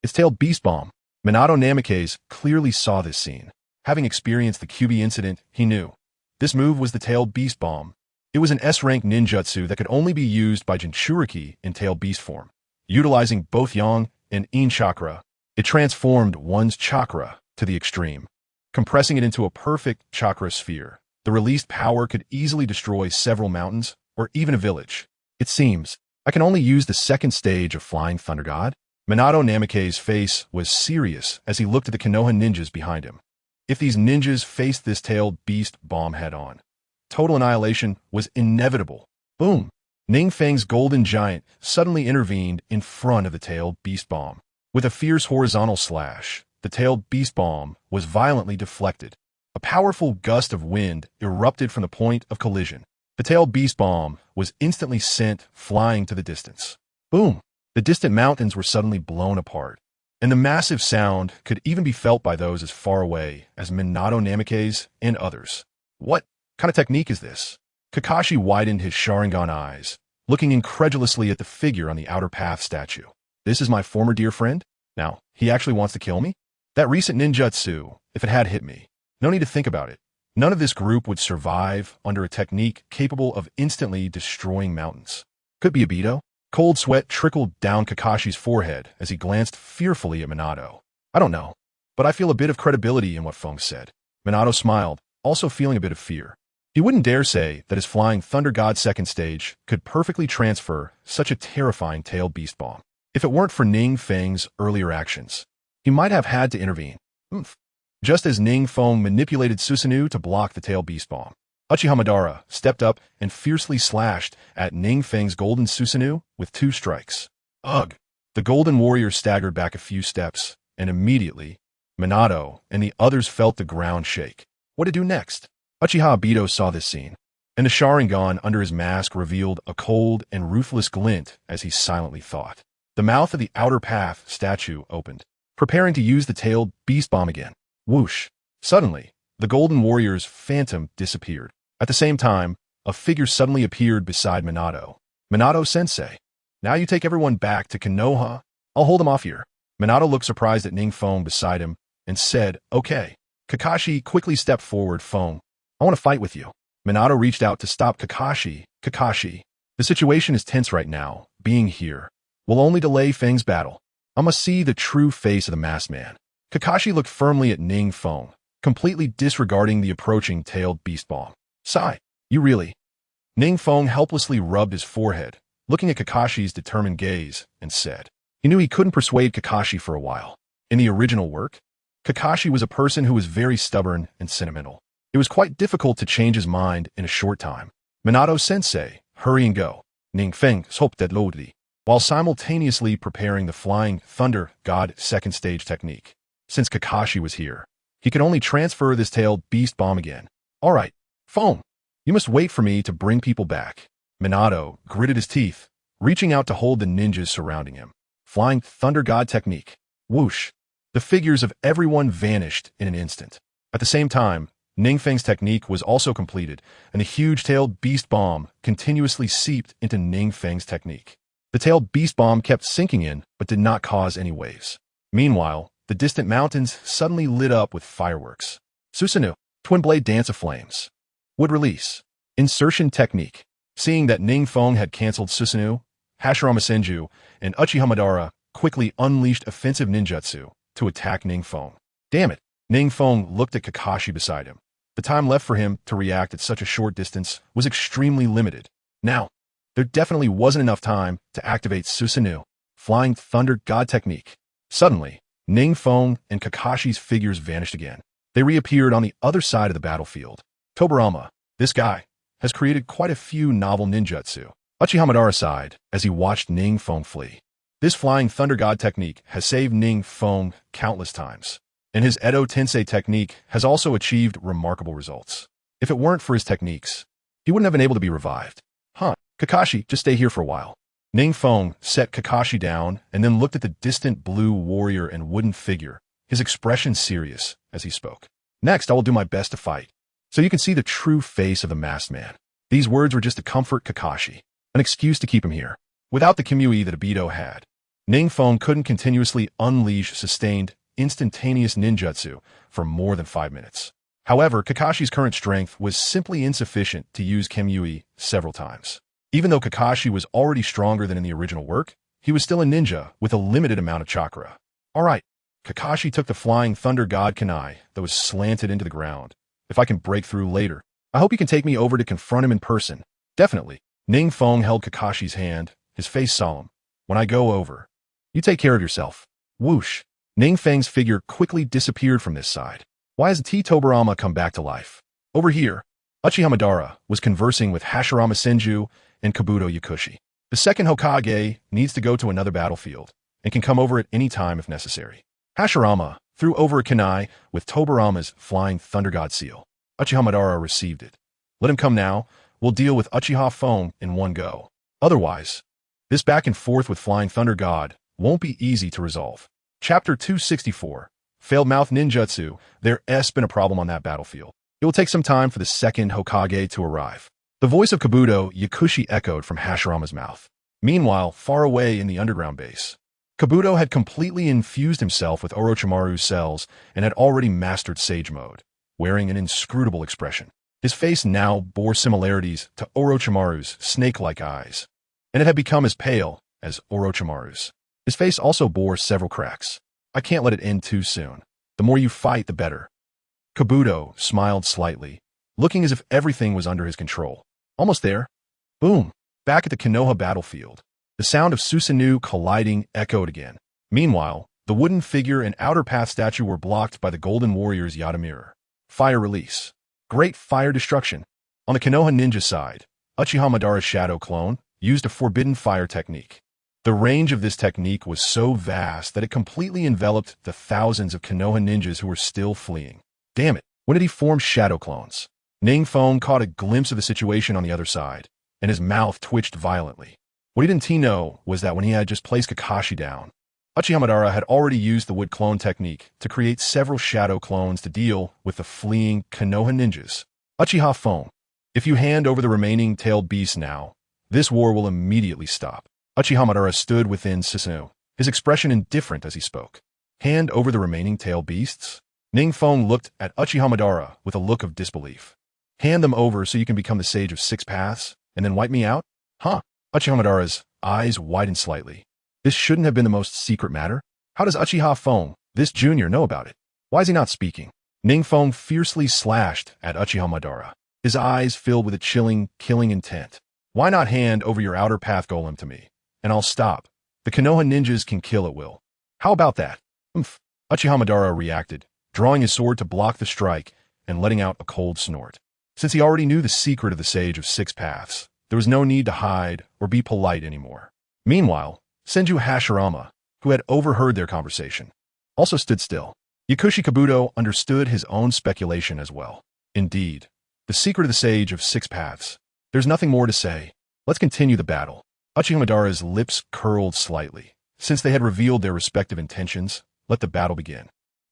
It's tailed beast bomb. Minato Namikaze clearly saw this scene. Having experienced the Kyuubi incident, he knew. This move was the tailed beast bomb. It was an S-rank ninjutsu that could only be used by Jinchuriki in tailed beast form. Utilizing both Yang and Yin chakra, it transformed one's chakra to the extreme, compressing it into a perfect chakra sphere. The released power could easily destroy several mountains or even a village. It seems I can only use the second stage of Flying Thunder God. Minato Namikaze's face was serious as he looked at the Konoha ninjas behind him. If these ninjas faced this tailed beast bomb head-on, total annihilation was inevitable. Boom! NingFeng's golden giant suddenly intervened in front of the tailed beast bomb. With a fierce horizontal slash, the tailed beast bomb was violently deflected. A powerful gust of wind erupted from the point of collision. The tailed beast bomb was instantly sent flying to the distance. Boom! The distant mountains were suddenly blown apart, and the massive sound could even be felt by those as far away as Minato Namikaze and others. What kind of technique is this? Kakashi widened his Sharingan eyes, looking incredulously at the figure on the outer path statue. This is my former dear friend? Now, he actually wants to kill me? That recent ninjutsu, if it had hit me, no need to think about it. None of this group would survive under a technique capable of instantly destroying mountains. Could be a Beto? Cold sweat trickled down Kakashi's forehead as he glanced fearfully at Minato. I don't know, but I feel a bit of credibility in what Feng said. Minato smiled, also feeling a bit of fear. He wouldn't dare say that his Flying Thunder God second stage could perfectly transfer such a terrifying tailed beast bomb. If it weren't for NingFeng's earlier actions, he might have had to intervene. Just as NingFeng manipulated Susanoo to block the tailed beast bomb, Uchihamadara stepped up and fiercely slashed at NingFeng's golden Susanoo with 2 strikes. Ugh! The golden warrior staggered back a few steps, and immediately, Minato and the others felt the ground shake. What to do next? Uchiha Obito saw this scene, and the Sharingan under his mask revealed a cold and ruthless glint as he silently thought. The mouth of the outer path statue opened, preparing to use the tailed beast bomb again. Whoosh! Suddenly, the golden warrior's phantom disappeared. At the same time, a figure suddenly appeared beside Minato. Minato-sensei, now you take everyone back to Konoha. I'll hold them off here. Minato looked surprised at NingFeng beside him and said, okay. Kakashi quickly stepped forward. Feng, I want to fight with you. Minato reached out to stop Kakashi. Kakashi, the situation is tense right now. Being here will only delay Feng's battle. I must see the true face of the masked man. Kakashi looked firmly at NingFeng, completely disregarding the approaching tailed beast bomb. Sigh, you really? NingFeng helplessly rubbed his forehead, looking at Kakashi's determined gaze, and said, he knew he couldn't persuade Kakashi for a while. In the original work, Kakashi was a person who was very stubborn and sentimental. It was quite difficult to change his mind in a short time. Minato-sensei, hurry and go. NingFeng spoke that loudly, while simultaneously preparing the Flying Thunder God second stage technique. Since Kakashi was here, he could only transfer this tailed beast bomb again. All right, Feng, you must wait for me to bring people back. Minato gritted his teeth, reaching out to hold the ninjas surrounding him. Flying Thunder God technique. Whoosh. The figures of everyone vanished in an instant. At the same time, NingFeng's technique was also completed, and the huge-tailed beast bomb continuously seeped into NingFeng's technique. The tailed beast bomb kept sinking in, but did not cause any waves. Meanwhile, the distant mountains suddenly lit up with fireworks. Susanoo, Twin Blade Dance of Flames. Would release. Insertion technique. Seeing that NingFeng had cancelled Susanoo, Hashirama Senju and Uchiha Madara quickly unleashed offensive ninjutsu to attack NingFeng. Damn it! NingFeng looked at Kakashi beside him. The time left for him to react at such a short distance was extremely limited. Now, there definitely wasn't enough time to activate Susanoo, Flying Thunder God technique. Suddenly, NingFeng and Kakashi's figures vanished again. They reappeared on the other side of the battlefield. Tobirama, this guy, has created quite a few novel ninjutsu. Uchiha Madara sighed as he watched NingFeng flee. This Flying Thunder God technique has saved NingFeng countless times, and his Edo Tensei technique has also achieved remarkable results. If it weren't for his techniques, he wouldn't have been able to be revived. Huh, Kakashi, just stay here for a while. NingFeng set Kakashi down and then looked at the distant blue warrior and wooden figure, his expression serious as he spoke. Next, I will do my best to fight, so you can see the true face of the masked man. These words were just to comfort Kakashi, an excuse to keep him here. Without the Kimui that Obito had, NingFeng couldn't continuously unleash sustained, instantaneous ninjutsu for more than 5 minutes. However, Kakashi's current strength was simply insufficient to use Kimui several times. Even though Kakashi was already stronger than in the original work, he was still a ninja with a limited amount of chakra. Alright, Kakashi took the Flying Thunder God Kunai that was slanted into the ground. If I can break through later, I hope you can take me over to confront him in person. Definitely. NingFeng held Kakashi's hand, his face solemn. When I go over, you take care of yourself. Whoosh. NingFeng's figure quickly disappeared from this side. Why has T. Tobirama come back to life? Over here, Uchiha Madara was conversing with Hashirama Senju and Kabuto Yakushi. The second Hokage needs to go to another battlefield and can come over at any time if necessary. Hashirama threw over a kunai with Tobirama's Flying Thunder God seal. Uchiha Madara received it. Let him come now. We'll deal with Uchiha Fong in one go. Otherwise, this back and forth with Flying Thunder God won't be easy to resolve. Chapter 264. Failed Mouth Ninjutsu. There's been a problem on that battlefield. It will take some time for the second Hokage to arrive. The voice of Kabuto Yakushi echoed from Hashirama's mouth. Meanwhile, far away in the underground base, Kabuto had completely infused himself with Orochimaru's cells and had already mastered Sage Mode, wearing an inscrutable expression. His face now bore similarities to Orochimaru's snake-like eyes, and it had become as pale as Orochimaru's. His face also bore several cracks. I can't let it end too soon. The more you fight, the better. Kabuto smiled slightly, looking as if everything was under his control. Almost there. Boom. Back at the Konoha battlefield, the sound of Susanoo colliding echoed again. Meanwhile, the wooden figure and outer path statue were blocked by the Golden Warrior's Yata Mirror. Fire release. Great fire destruction. On the Konoha ninja side, Uchiha Madara's shadow clone used a forbidden fire technique. The range of this technique was so vast that it completely enveloped the thousands of Konoha ninjas who were still fleeing. Damn it, when did he form shadow clones? NingFeng caught a glimpse of the situation on the other side, and his mouth twitched violently. What he didn't know was that when he had just placed Kakashi down, Uchiha Madara had already used the wood clone technique to create several shadow clones to deal with the fleeing Konoha ninjas. Uchiha Fong, if you hand over the remaining tailed beasts now, this war will immediately stop. Uchiha Madara stood within Susanoo, his expression indifferent as he spoke. Hand over the remaining tailed beasts? NingFeng looked at Uchiha Madara with a look of disbelief. Hand them over so you can become the Sage of Six Paths, and then wipe me out? Huh? Uchiha Madara's eyes widened slightly. This shouldn't have been the most secret matter. How does Uchiha Fong, this junior, know about it? Why is he not speaking? NingFeng fiercely slashed at Uchiha Madara, his eyes filled with a chilling, killing intent. Why not hand over your outer path golem to me, and I'll stop. The Konoha ninjas can kill at will. How about that? Umph. Uchiha Madara reacted, drawing his sword to block the strike and letting out a cold snort. Since he already knew the secret of the Sage of Six Paths, there was no need to hide or be polite anymore. Meanwhile, Senju Hashirama, who had overheard their conversation, also stood still. Yakushi Kabuto understood his own speculation as well. Indeed, the secret of the Sage of Six Paths. There's nothing more to say. Let's continue the battle. Uchiha Madara's lips curled slightly. Since they had revealed their respective intentions, let the battle begin.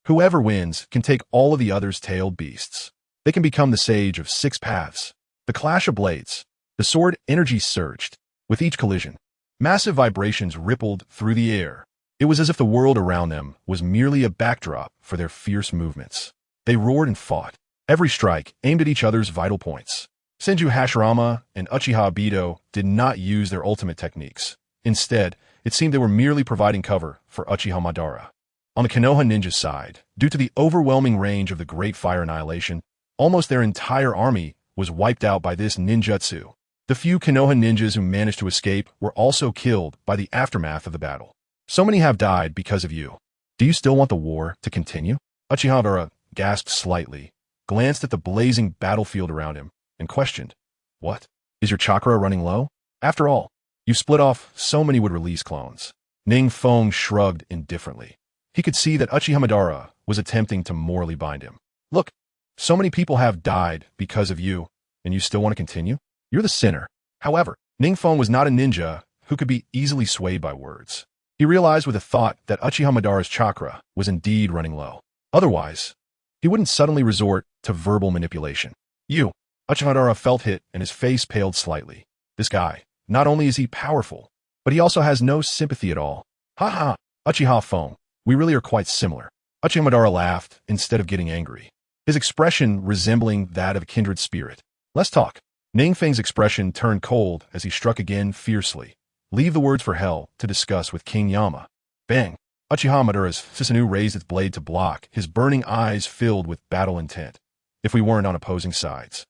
Whoever wins can take all of the others' tailed beasts. They can become the sage of 6 paths. The clash of blades. The sword energy surged. With each collision, massive vibrations rippled through the air. It was as if the world around them was merely a backdrop for their fierce movements. They roared and fought. Every strike aimed at each other's vital points. Senju Hashirama and Uchiha Obito did not use their ultimate techniques. Instead, it seemed they were merely providing cover for Uchiha Madara. On the Konoha ninja side, due to the overwhelming range of the Great Fire Annihilation, almost their entire army was wiped out by this ninjutsu. The few Konoha ninjas who managed to escape were also killed by the aftermath of the battle. So many have died because of you. Do you still want the war to continue? Uchiha Madara gasped slightly, glanced at the blazing battlefield around him, and questioned, "What? Is your chakra running low? After all, you split off so many would release clones." NingFeng shrugged indifferently. He could see that Uchiha Madara was attempting to morally bind him. "Look, so many people have died because of you, and you still want to continue? You're the sinner." However, NingFeng was not a ninja who could be easily swayed by words. He realized with a thought that Uchiha Madara's chakra was indeed running low. Otherwise, he wouldn't suddenly resort to verbal manipulation. "You." Uchiha Madara felt hit and his face paled slightly. This guy, not only is he powerful, but he also has no sympathy at all. "Ha ha, Uchiha Feng, we really are quite similar." Uchiha Madara laughed instead of getting angry, his expression resembling that of a kindred spirit. "Let's talk." NingFeng's expression turned cold as he struck again fiercely. "Leave the words for hell to discuss with King Yama." Bang! Uchiha Madara's Susanoo raised its blade to block, his burning eyes filled with battle intent. "If we weren't on opposing sides,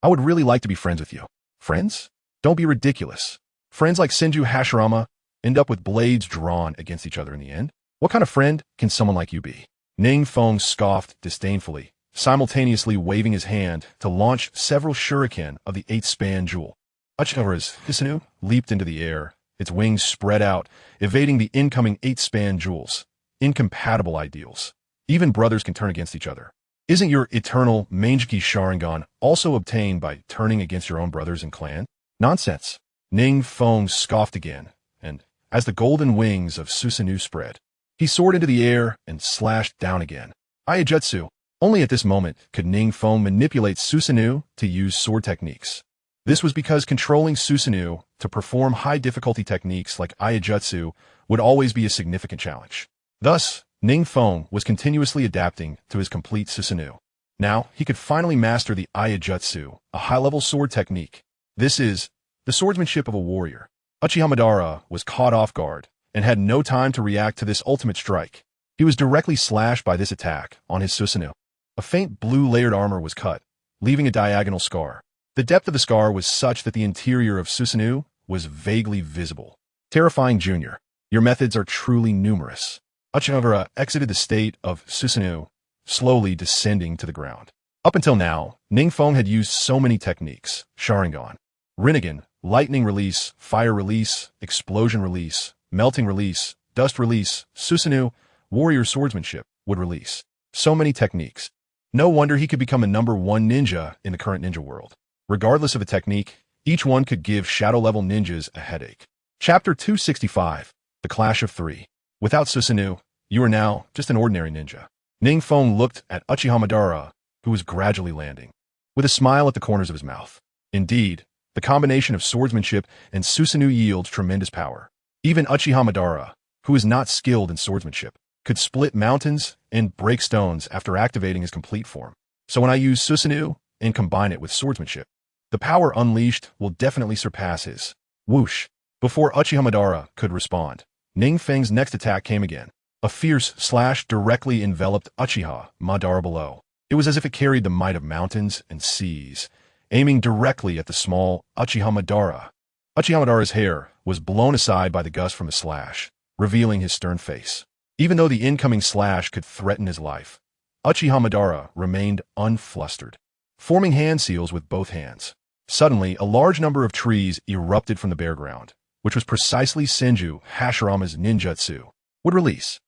I would really like to be friends with you." "Friends? Don't be ridiculous. Friends like Senju Hashirama end up with blades drawn against each other in the end. What kind of friend can someone like you be?" NingFeng scoffed disdainfully, simultaneously waving his hand to launch several shuriken of the 8-span jewel. Uchiha Madara's Susanoo leaped into the air, its wings spread out, evading the incoming 8-span jewels. Incompatible ideals. Even brothers can turn against each other. Isn't your eternal Mangeki Sharingan also obtained by turning against your own brothers and clan? Nonsense. NingFeng scoffed again, and as the golden wings of Susanoo spread, he soared into the air and slashed down again. Aiajutsu. Only at this moment could NingFeng manipulate Susanoo to use sword techniques. This was because controlling Susanoo to perform high-difficulty techniques like Aiajutsu would always be a significant challenge. Thus, NingFeng was continuously adapting to his complete Susanoo. Now, he could finally master the Aiajutsu, a high-level sword technique. This is the swordsmanship of a warrior. Uchiha Madara was caught off guard and had no time to react to this ultimate strike. He was directly slashed by this attack on his Susanoo. A faint blue layered armor was cut, leaving a diagonal scar. The depth of the scar was such that the interior of Susanoo was vaguely visible. Terrifying Junior, your methods are truly numerous. Uchiha Madara exited the state of Susanoo, slowly descending to the ground. Up until now, NingFeng had used so many techniques: Sharingan, Rinnegan, lightning release, fire release, explosion release, melting release, dust release, Susanoo, warrior swordsmanship, wood release. So many techniques. No wonder he could become a #1 ninja in the current ninja world. Regardless of the technique, each one could give shadow-level ninjas a headache. Chapter 265, The Clash of Three. Without Susanoo, you are now just an ordinary ninja. NingFeng looked at Uchiha Madara, who was gradually landing, with a smile at the corners of his mouth. Indeed, the combination of swordsmanship and Susanoo yields tremendous power. Even Uchiha Madara, who is not skilled in swordsmanship, could split mountains and break stones after activating his complete form. So when I use Susanoo and combine it with swordsmanship, the power unleashed will definitely surpass his. Whoosh! Before Uchiha Madara could respond, NingFeng's next attack came again. A fierce slash directly enveloped Uchiha Madara below. It was as if it carried the might of mountains and seas, aiming directly at the small Uchiha Madara. Uchiha Madara's hair was blown aside by the gust from the slash, revealing his stern face. Even though the incoming slash could threaten his life, Uchiha Madara remained unflustered, forming hand seals with both hands. Suddenly, a large number of trees erupted from the bare ground, which was precisely Senju Hashirama's ninjutsu. Wood release.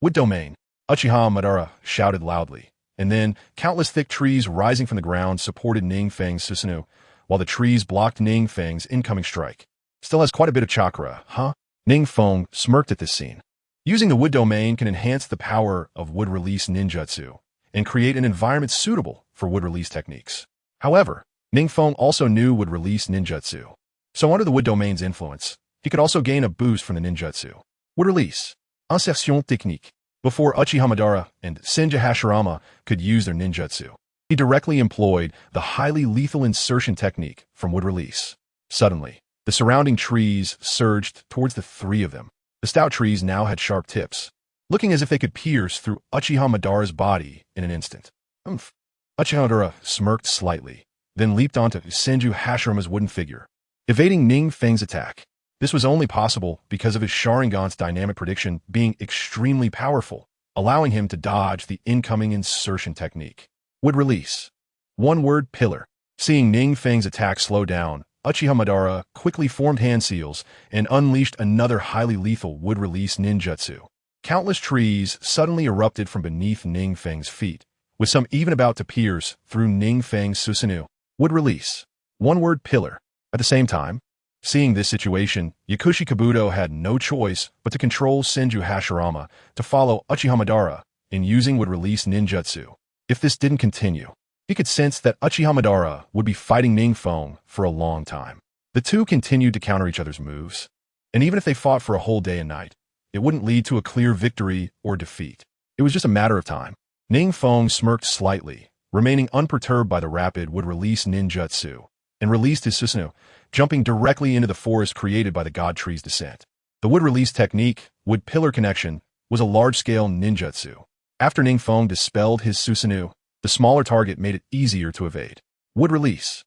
Wood domain. Uchiha Madara shouted loudly, and then countless thick trees rising from the ground supported NingFeng's Susanoo, while the trees blocked NingFeng's incoming strike. Still has quite a bit of chakra, huh? NingFeng smirked at this scene. Using the wood domain can enhance the power of wood release ninjutsu and create an environment suitable for wood release techniques. However, NingFeng also knew wood release ninjutsu. So under the wood domain's influence, he could also gain a boost from the ninjutsu. Wood release. Insertion technique. Before Uchiha Madara and Senju Hashirama could use their ninjutsu, he directly employed the highly lethal insertion technique from wood release. Suddenly, the surrounding trees surged towards the three of them. The stout trees now had sharp tips, looking as if they could pierce through Uchiha Madara's body in an instant. Uchiha Madara smirked slightly, then leaped onto Senju Hashirama's wooden figure, evading NingFeng's attack. This was only possible because of his Sharingan's dynamic prediction being extremely powerful, allowing him to dodge the incoming insertion technique. Wood release. One word, pillar. Seeing NingFeng's attack slow down, Uchiha Madara quickly formed hand seals and unleashed another highly lethal wood release ninjutsu. Countless trees suddenly erupted from beneath NingFeng's feet, with some even about to pierce through NingFeng's Susanoo. Wood release. One word, pillar. At the same time, seeing this situation, Yakushi Kabuto had no choice but to control Senju Hashirama to follow Uchiha Madara in using wood release ninjutsu. If this didn't continue, he could sense that Uchiha Madara would be fighting NingFeng for a long time. The two continued to counter each other's moves, and even if they fought for a whole day and night, it wouldn't lead to a clear victory or defeat. It was just a matter of time. NingFeng smirked slightly, remaining unperturbed by the rapid wood release ninjutsu, and released his Susanoo, jumping directly into the forest created by the god tree's descent. The wood release technique, wood pillar connection, was a large-scale ninjutsu. After NingFeng dispelled his Susanoo, the smaller target made it easier to evade. Wood release.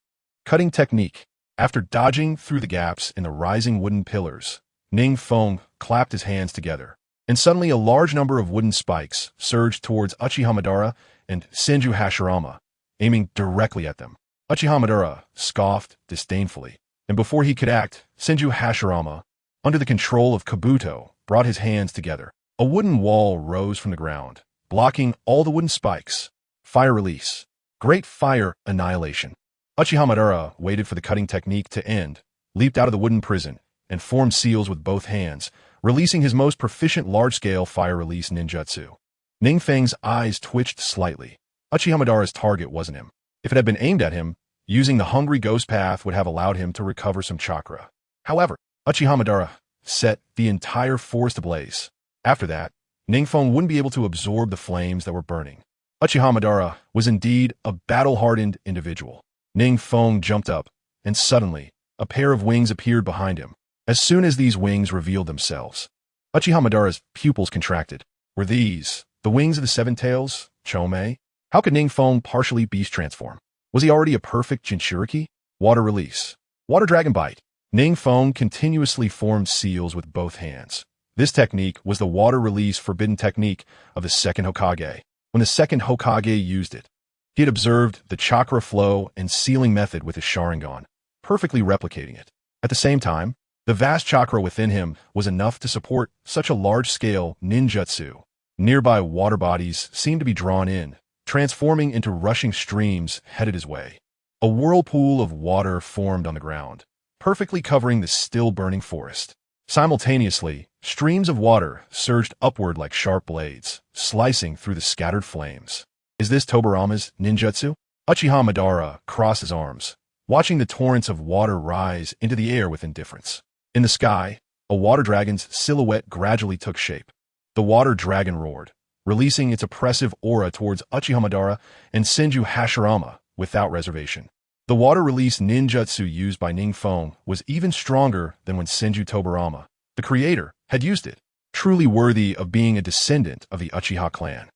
Cutting technique. After dodging through the gaps in the rising wooden pillars, NingFeng clapped his hands together, and suddenly a large number of wooden spikes surged towards Uchiha Madara and Senju Hashirama, aiming directly at them. Uchiha Madara scoffed disdainfully, and before he could act, Senju Hashirama, under the control of Kabuto, brought his hands together. A wooden wall rose from the ground, blocking all the wooden spikes. Fire release. Great fire annihilation. Uchiha Madara waited for the cutting technique to end, leaped out of the wooden prison, and formed seals with both hands, releasing his most proficient large-scale fire release ninjutsu. NingFeng's eyes twitched slightly. Uchiha Madara's target wasn't him. If it had been aimed at him, using the Hungry Ghost Path would have allowed him to recover some chakra. However, Uchiha Madara set the entire forest ablaze. After that, NingFeng wouldn't be able to absorb the flames that were burning. Uchiha Madara was indeed a battle-hardened individual. NingFeng jumped up, and suddenly, a pair of wings appeared behind him. As soon as these wings revealed themselves, Uchiha Madara's pupils contracted. Were these the wings of the Seven Tails, Chomei? How could NingFeng partially beast transform? Was he already a perfect Jinchuriki? Water release. Water Dragon Bite. NingFeng continuously formed seals with both hands. This technique was the water release forbidden technique of the second Hokage. When the second Hokage used it, he had observed the chakra flow and sealing method with his Sharingan, perfectly replicating it. At the same time, the vast chakra within him was enough to support such a large-scale ninjutsu. Nearby water bodies seemed to be drawn in, transforming into rushing streams headed his way. A whirlpool of water formed on the ground, perfectly covering the still-burning forest. Simultaneously, streams of water surged upward like sharp blades, slicing through the scattered flames. Is this Tobirama's ninjutsu? Uchiha Madara crossed his arms, watching the torrents of water rise into the air with indifference. In the sky, a water dragon's silhouette gradually took shape. The water dragon roared, releasing its oppressive aura towards Uchiha Madara and Senju Hashirama without reservation. The water release ninjutsu used by NingFeng was even stronger than when Senju Tobirama, the creator, had used it, truly worthy of being a descendant of the Uchiha clan.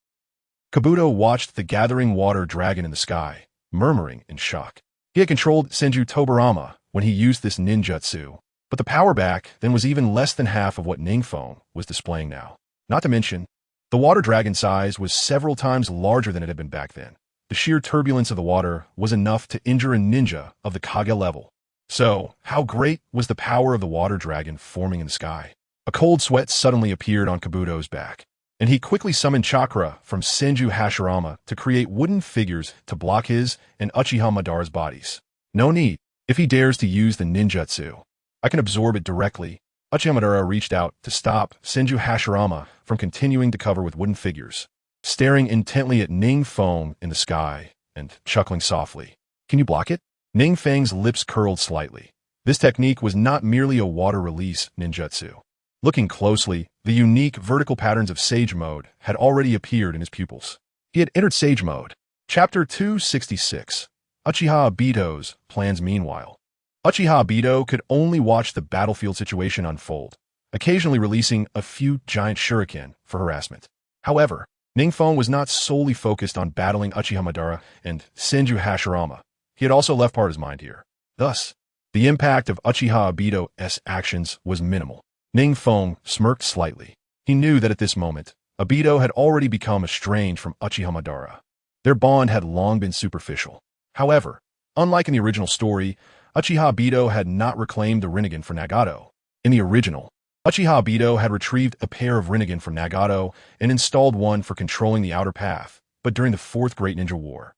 Kabuto watched the gathering water dragon in the sky, murmuring in shock. He had controlled Senju Tobirama when he used this ninjutsu, but the power back then was even less than half of what NingFeng was displaying now. Not to mention, the water dragon size was several times larger than it had been back then. The sheer turbulence of the water was enough to injure a ninja of the Kage level. So, how great was the power of the water dragon forming in the sky? A cold sweat suddenly appeared on Kabuto's back, and he quickly summoned chakra from Senju Hashirama to create wooden figures to block his and Uchiha Madara's bodies. No need, if he dares to use the ninjutsu. I can absorb it directly. Uchiha reached out to stop Senju Hashirama from continuing to cover with wooden figures, staring intently at NingFeng in the sky and chuckling softly. Can you block it? NingFeng's lips curled slightly. This technique was not merely a water release ninjutsu. Looking closely, the unique vertical patterns of Sage Mode had already appeared in his pupils. He had entered Sage Mode. Chapter 266. Uchiha Obito's plans. Meanwhile, Uchiha Obito could only watch the battlefield situation unfold, occasionally releasing a few giant shuriken for harassment. However, NingFeng was not solely focused on battling Uchiha Madara and Senju Hashirama. He had also left part of his mind here. Thus, the impact of Uchiha Obito's actions was minimal. NingFeng smirked slightly. He knew that at this moment, Obito had already become estranged from Uchiha Madara. Their bond had long been superficial. However, unlike in the original story, Uchiha Obito had not reclaimed the Rinnegan for Nagato. In the original, Uchiha Obito had retrieved a pair of Rinnegan from Nagato and installed one for controlling the outer path, but during the Fourth Great Ninja War,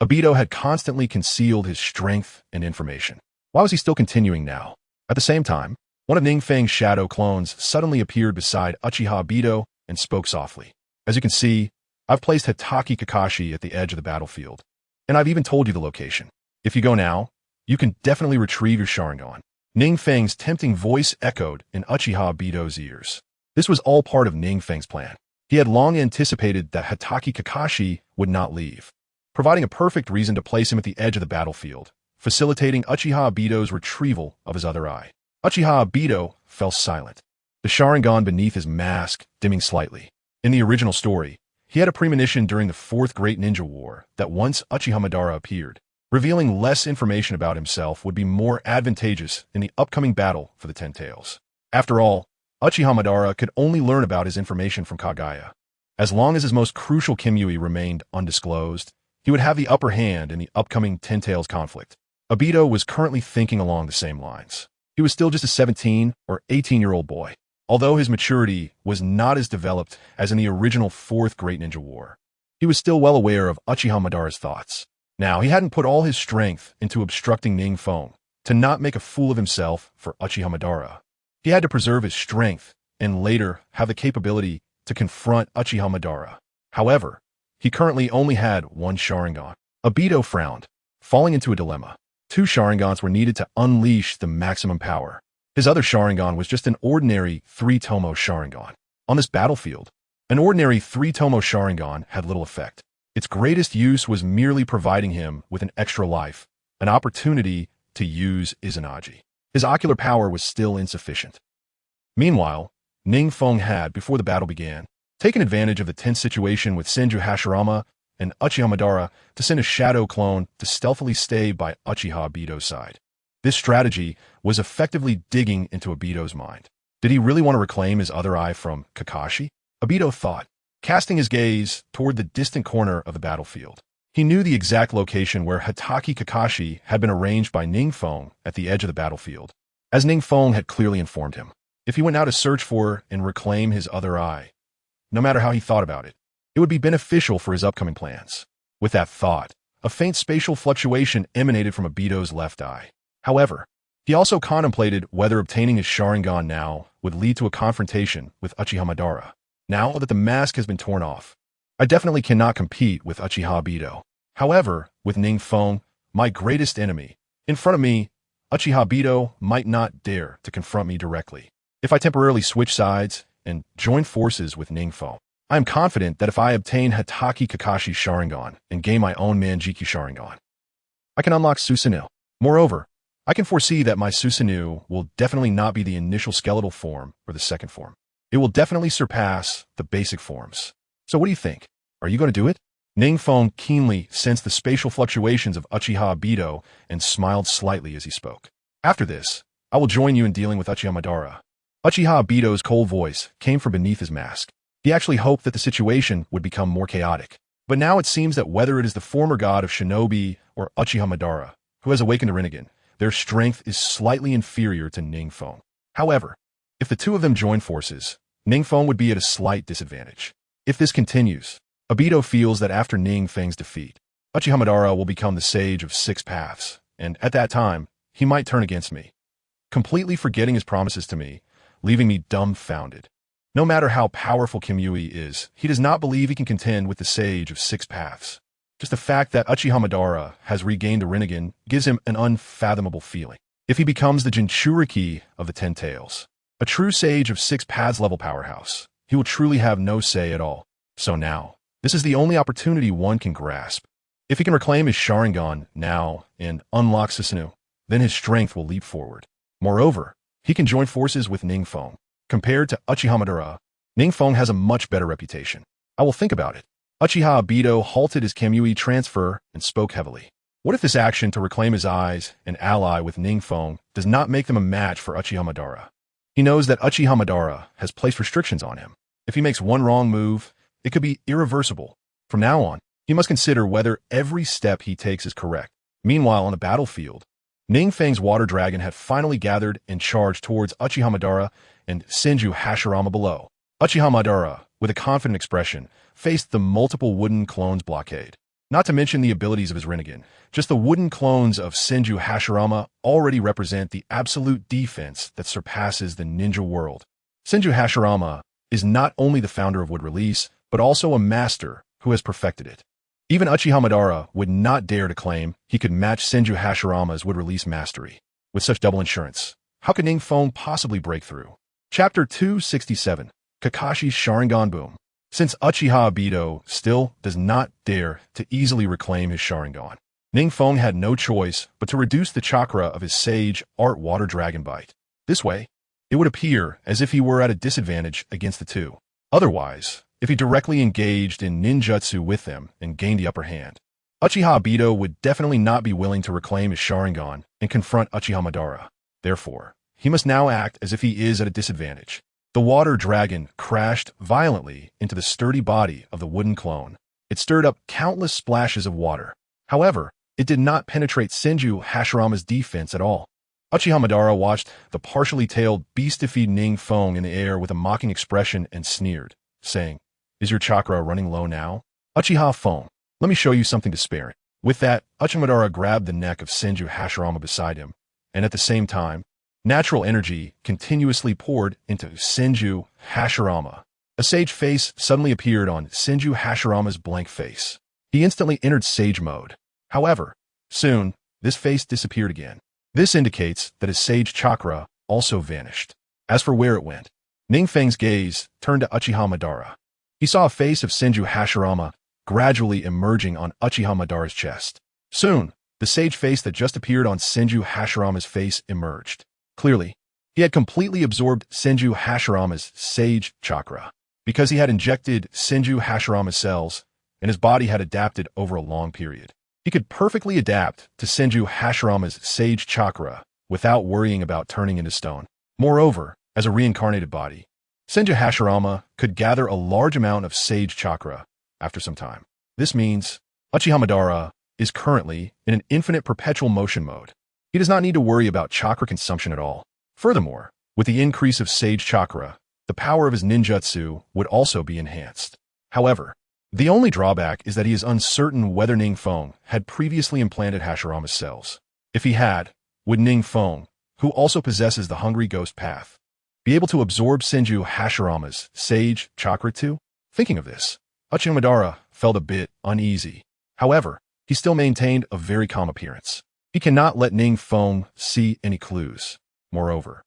Obito had constantly concealed his strength and information. Why was he still continuing now? At the same time, one of NingFeng's shadow clones suddenly appeared beside Uchiha Obito and spoke softly. As you can see, I've placed Hitaki Kakashi at the edge of the battlefield, and I've even told you the location. If you go now, you can definitely retrieve your Sharingan. NingFeng's tempting voice echoed in Uchiha Obito's ears. This was all part of NingFeng's plan. He had long anticipated that Hitaki Kakashi would not leave, providing a perfect reason to place him at the edge of the battlefield, facilitating Uchiha Obito's retrieval of his other eye. Uchiha Obito fell silent, the Sharingan beneath his mask dimming slightly. In the original story, he had a premonition during the Fourth Great Ninja War that once Uchiha Madara appeared, revealing less information about himself would be more advantageous in the upcoming battle for the Ten Tails. After all, Uchiha Madara could only learn about his information from Kagaya. As long as his most crucial Kimui remained undisclosed, he would have the upper hand in the upcoming Ten Tails conflict. Obito was currently thinking along the same lines. He was still just a 17 or 18-year-old boy, although his maturity was not as developed as in the original Fourth Great Ninja War. He was still well aware of Uchiha Madara's thoughts. Now, he hadn't put all his strength into obstructing NingFeng to not make a fool of himself for Uchiha Madara. He had to preserve his strength and later have the capability to confront Uchiha Madara. However, he currently only had one Sharingan. Obito frowned, falling into a dilemma. Two Sharingans were needed to unleash the maximum power. His other Sharingan was just an ordinary 3-tomo Sharingan. On this battlefield, an ordinary 3-tomo Sharingan had little effect. Its greatest use was merely providing him with an extra life, an opportunity to use Izanagi. His ocular power was still insufficient. Meanwhile, NingFeng had, before the battle began, taken advantage of the tense situation with Senju Hashirama and Uchiha Madara to send a shadow clone to stealthily stay by Uchiha Obito's side. This strategy was effectively digging into Obito's mind. Did he really want to reclaim his other eye from Kakashi? Obito thought, casting his gaze toward the distant corner of the battlefield. He knew the exact location where Hitaki Kakashi had been arranged by NingFeng at the edge of the battlefield, as NingFeng had clearly informed him. If he went now to search for and reclaim his other eye, no matter how he thought about it, it would be beneficial for his upcoming plans. With that thought, a faint spatial fluctuation emanated from Obito's left eye. However, he also contemplated whether obtaining his Sharingan now would lead to a confrontation with Uchiha Madara. Now that the mask has been torn off, I definitely cannot compete with Uchiha Obito. However, with NingFeng, my greatest enemy, in front of me, Uchiha Obito might not dare to confront me directly. If I temporarily switch sides and join forces with NingFeng, I am confident that if I obtain Hitaki Kakashi's Sharingan and gain my own Manjiki Sharingan, I can unlock Susanoo. Moreover, I can foresee that my Susanoo will definitely not be the initial skeletal form or the second form. It will definitely surpass the basic forms. So what do you think? Are you going to do it? NingFeng keenly sensed the spatial fluctuations of Uchiha Obito and smiled slightly as he spoke. After this, I will join you in dealing with Uchiha Madara. Uchiha Obito's cold voice came from beneath his mask. He actually hoped that the situation would become more chaotic. But now it seems that whether it is the former god of Shinobi or Uchiha Madara, who has awakened the Rinnegan, their strength is slightly inferior to NingFeng. However, if the two of them join forces, NingFeng would be at a slight disadvantage. If this continues, Obito feels that after NingFeng's defeat, Uchiha Madara will become the sage of 6 paths, and at that time, he might turn against me. completely forgetting his promises to me, leaving me dumbfounded. No matter how powerful Kimui is, he does not believe he can contend with the Sage of Six Paths. Just the fact that Uchiha Madara has regained the Rinnegan gives him an unfathomable feeling. If he becomes the Jinchuriki of the Ten Tails, a true Sage of Six Paths level powerhouse, he will truly have no say at all. So now, this is the only opportunity one can grasp. If he can reclaim his Sharingan now and unlock Susanoo, then his strength will leap forward. Moreover, he can join forces with NingFeng. Compared to Uchiha Madara, NingFeng has a much better reputation. I will think about it. Uchiha Obito halted his Kamui transfer and spoke heavily. What if this action to reclaim his eyes and ally with NingFeng does not make them a match for Uchiha Madara? He knows that Uchiha Madara has placed restrictions on him. If he makes one wrong move, it could be irreversible. From now on, he must consider whether every step he takes is correct. Meanwhile, on the battlefield, NingFeng's water dragon had finally gathered and charged towards Uchiha Madara and Senju Hashirama below. Uchiha Madara, with a confident expression, faced the multiple wooden clones blockade. Not to mention the abilities of his Rinnegan, just the wooden clones of Senju Hashirama already represent the absolute defense that surpasses the ninja world. Senju Hashirama is not only the founder of Wood Release, but also a master who has perfected it. Even Uchiha Madara would not dare to claim he could match Senju Hashirama's Wood Release mastery. With such double insurance, how could NingFeng possibly break through? Chapter 267, Kakashi's Sharingan Boom. Since Uchiha Obito still does not dare to easily reclaim his Sharingan, NingFeng had no choice but to reduce the chakra of his Sage Art Water Dragon Bite. This way, it would appear as if he were at a disadvantage against the two. Otherwise, if he directly engaged in ninjutsu with them and gained the upper hand, Uchiha Obito would definitely not be willing to reclaim his Sharingan and confront Uchiha Madara. Therefore, he must now act as if he is at a disadvantage. The water dragon crashed violently into the sturdy body of the wooden clone. It stirred up countless splashes of water. However, it did not penetrate Senju Hashirama's defense at all. Uchiha Madara watched the partially tailed beast defeat NingFeng in the air with a mocking expression and sneered, saying, "Is your chakra running low now? Uchiha Feng, let me show you something to spare it." With that, Uchiha Madara grabbed the neck of Senju Hashirama beside him, and at the same time, natural energy continuously poured into Senju Hashirama. A sage face suddenly appeared on Senju Hashirama's blank face. He instantly entered sage mode. However, soon, this face disappeared again. This indicates that his sage chakra also vanished. As for where it went, NingFeng's gaze turned to Uchiha Madara. He saw a face of Senju Hashirama gradually emerging on Uchiha Madara's chest. Soon, the sage face that just appeared on Senju Hashirama's face emerged. Clearly, he had completely absorbed Senju Hashirama's sage chakra. Because he had injected Senju Hashirama's cells, and his body had adapted over a long period, he could perfectly adapt to Senju Hashirama's sage chakra without worrying about turning into stone. Moreover, as a reincarnated body, Senju Hashirama could gather a large amount of sage chakra after some time. This means Uchiha Madara is currently in an infinite perpetual motion mode. He does not need to worry about chakra consumption at all. Furthermore, with the increase of sage chakra, the power of his ninjutsu would also be enhanced. However, the only drawback is that he is uncertain whether NingFeng had previously implanted Hashirama's cells. If he had, would NingFeng, who also possesses the Hungry Ghost Path, be able to absorb Senju Hashirama's sage chakra too? Thinking of this, Uchiha Madara felt a bit uneasy. However, he still maintained a very calm appearance. He cannot let NingFeng see any clues. Moreover,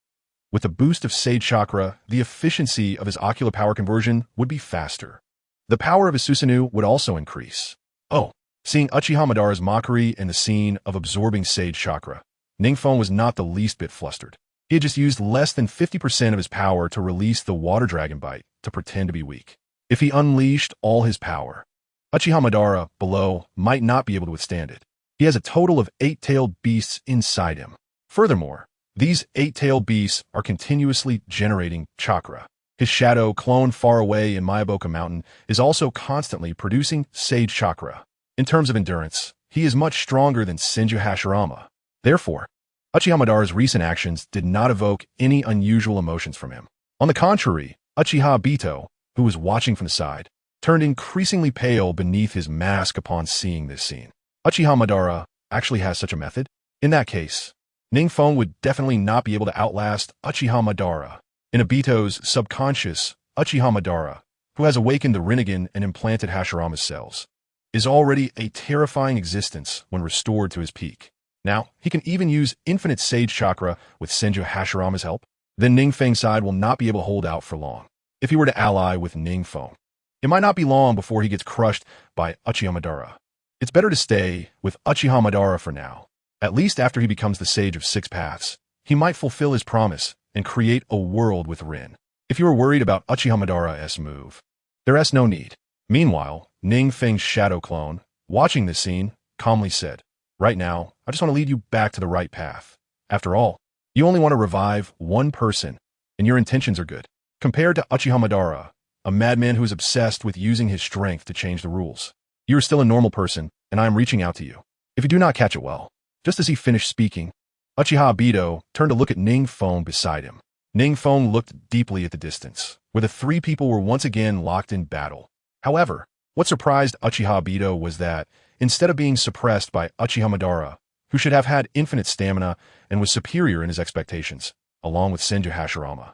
with the boost of Sage Chakra, the efficiency of his ocular power conversion would be faster. The power of his Susanoo would also increase. Oh, seeing Uchiha Madara's mockery and the scene of absorbing Sage Chakra, NingFeng was not the least bit flustered. He had just used less than 50% of his power to release the Water Dragon Bite to pretend to be weak. If he unleashed all his power, Uchiha Madara below might not be able to withstand it. He has a total of 8-tailed beasts inside him. Furthermore, these 8-tailed beasts are continuously generating chakra. His shadow clone far away in Mayaboka Mountain is also constantly producing sage chakra. In terms of endurance, he is much stronger than Senju Hashirama. Therefore, Uchiha Madara's recent actions did not evoke any unusual emotions from him. On the contrary, Uchiha Obito, who was watching from the side, turned increasingly pale beneath his mask upon seeing this scene. Uchiha Madara actually has such a method? In that case, NingFeng would definitely not be able to outlast Uchiha Madara. In Obito's subconscious, Uchiha Madara, who has awakened the Rinnegan and implanted Hashirama's cells, is already a terrifying existence when restored to his peak. Now, he can even use infinite Sage Chakra with Senju Hashirama's help. Then NingFeng's side will not be able to hold out for long. If he were to ally with NingFeng, it might not be long before he gets crushed by Uchiha Madara. It's better to stay with Uchiha Madara for now. At least after he becomes the Sage of Six Paths, he might fulfill his promise and create a world with Rin. If you are worried about Uchiha Madara's move, there is no need. Meanwhile, NingFeng's shadow clone, watching this scene, calmly said, "Right now, I just want to lead you back to the right path. After all, you only want to revive one person, and your intentions are good. Compared to Uchiha Madara, a madman who is obsessed with using his strength to change the rules, you are still a normal person, and I am reaching out to you. If you do not catch it well." Just as he finished speaking, Uchiha Obito turned to look at NingFeng beside him. NingFeng looked deeply at the distance, where the three people were once again locked in battle. However, what surprised Uchiha Obito was that, instead of being suppressed by Uchiha Madara, who should have had infinite stamina and was superior in his expectations, along with Senju Hashirama,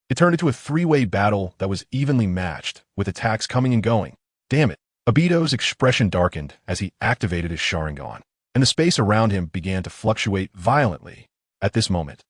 it turned into a three-way battle that was evenly matched, with attacks coming and going. Damn it. Obito's expression darkened as he activated his Sharingan, and the space around him began to fluctuate violently. At this moment,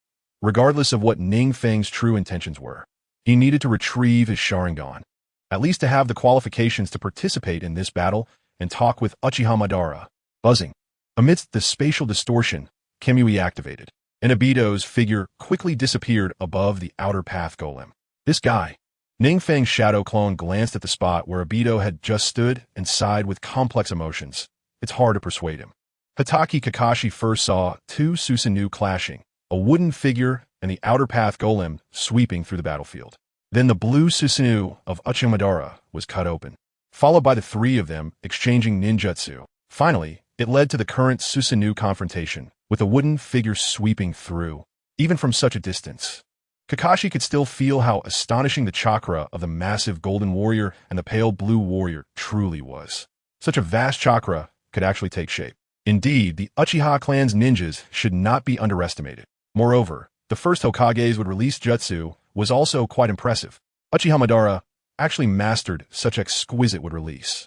regardless of what NingFeng's true intentions were, he needed to retrieve his Sharingan, at least to have the qualifications to participate in this battle and talk with Uchiha Madara. Buzzing. Amidst the spatial distortion, Kamui activated, and Obito's figure quickly disappeared above the outer path golem. This guy. NingFeng's shadow clone glanced at the spot where Obito had just stood and sighed with complex emotions. It's hard to persuade him. Hatake Kakashi first saw two Susanoo clashing, a wooden figure and the outer path golem sweeping through the battlefield. Then the blue Susanoo of Uchiha Madara was cut open, followed by the three of them exchanging ninjutsu. Finally, it led to the current Susanoo confrontation, with a wooden figure sweeping through. Even from such a distance, Kakashi could still feel how astonishing the chakra of the massive golden warrior and the pale blue warrior truly was. Such a vast chakra could actually take shape. Indeed, the Uchiha clan's ninjas should not be underestimated. Moreover, the first Hokages would release jutsu was also quite impressive. Uchiha Madara actually mastered such exquisite would release.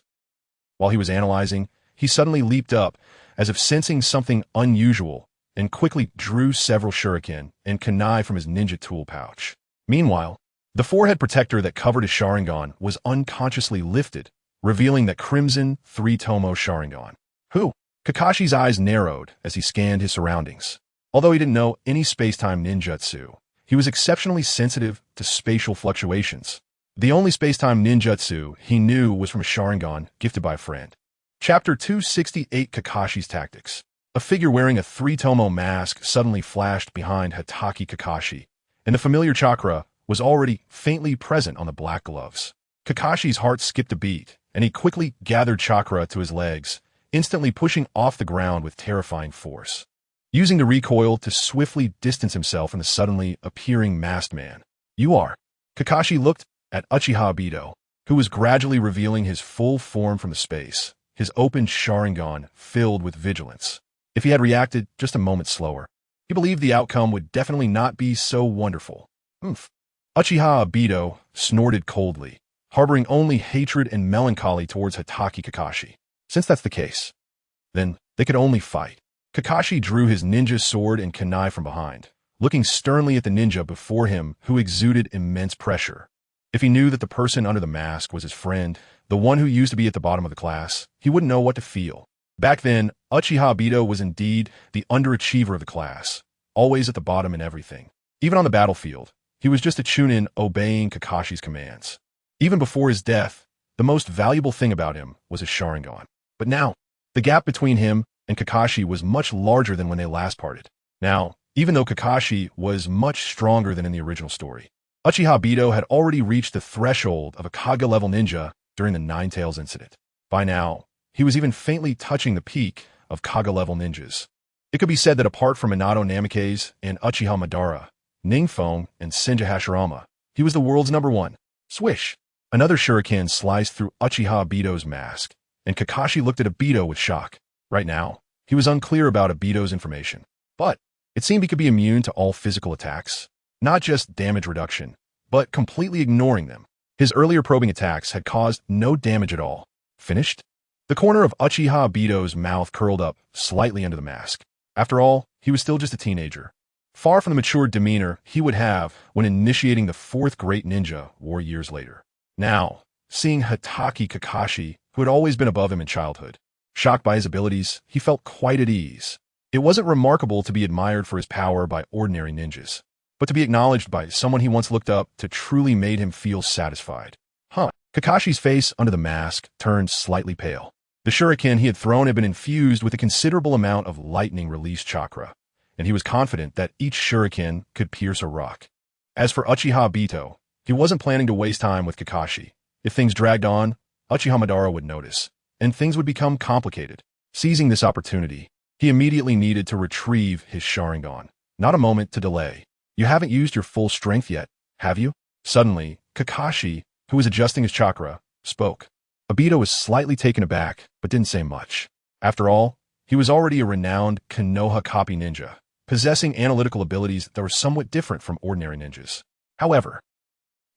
While he was analyzing, he suddenly leaped up, as if sensing something unusual, and quickly drew several shuriken and kunai from his ninja tool pouch. Meanwhile, the forehead protector that covered his Sharingan was unconsciously lifted, revealing that crimson three-tomo Sharingan. Who? Kakashi's eyes narrowed as he scanned his surroundings. Although he didn't know any space-time ninjutsu, he was exceptionally sensitive to spatial fluctuations. The only space-time ninjutsu he knew was from a Sharingan gifted by a friend. Chapter 268 Kakashi's Tactics. A figure wearing a three-tomo mask suddenly flashed behind Hatake Kakashi, and the familiar chakra was already faintly present on the black gloves. Kakashi's heart skipped a beat, and he quickly gathered chakra to his legs, instantly pushing off the ground with terrifying force, using the recoil to swiftly distance himself from the suddenly appearing masked man. "You are." Kakashi looked at Uchiha Obito, who was gradually revealing his full form from the space, his open Sharingan filled with vigilance. If he had reacted just a moment slower, he believed the outcome would definitely not be so wonderful. Uchiha Obito snorted coldly, harboring only hatred and melancholy towards Hatake Kakashi. Since that's the case, then they could only fight. Kakashi drew his ninja sword and kunai from behind, looking sternly at the ninja before him who exuded immense pressure. If he knew that the person under the mask was his friend, the one who used to be at the bottom of the class, he wouldn't know what to feel. Back then, Uchiha Obito was indeed the underachiever of the class, always at the bottom in everything. Even on the battlefield, he was just a chunin obeying Kakashi's commands. Even before his death, the most valuable thing about him was his Sharingan. But now, the gap between him and Kakashi was much larger than when they last parted. Now, even though Kakashi was much stronger than in the original story, Uchiha Obito had already reached the threshold of a Kage-level ninja during the Nine Tails incident. By now, he was even faintly touching the peak of Kage-level ninjas. It could be said that apart from Minato Namikaze and Uchiha Madara, NingFeng and Senju Hashirama, he was the world's number one. Swish! Another shuriken sliced through Uchiha Obito's mask, and Kakashi looked at Obito with shock. Right now, he was unclear about Obito's information. But It seemed he could be immune to all physical attacks, not just damage reduction, but completely ignoring them. His earlier probing attacks had caused no damage at all. Finished? The corner of Uchiha Obito's mouth curled up slightly under the mask. After all, he was still just a teenager, far from the matured demeanor he would have when initiating the fourth great ninja war years later. Now, seeing Hitaki Kakashi, who had always been above him in childhood, shocked by his abilities, he felt quite at ease. It wasn't remarkable to be admired for his power by ordinary ninjas, but to be acknowledged by someone he once looked up to truly made him feel satisfied. Kakashi's face under the mask turned slightly pale. The shuriken he had thrown had been infused with a considerable amount of lightning-release chakra, and he was confident that each shuriken could pierce a rock. As for Uchiha Obito, he wasn't planning to waste time with Kakashi. If things dragged on, Uchiha Madara would notice, and things would become complicated. Seizing this opportunity, he immediately needed to retrieve his Sharingan. Not a moment to delay. You haven't used your full strength yet, have you? Suddenly, Kakashi, who was adjusting his chakra, spoke. Obito was slightly taken aback, but didn't say much. After all, he was already a renowned Konoha copy ninja, possessing analytical abilities that were somewhat different from ordinary ninjas. However,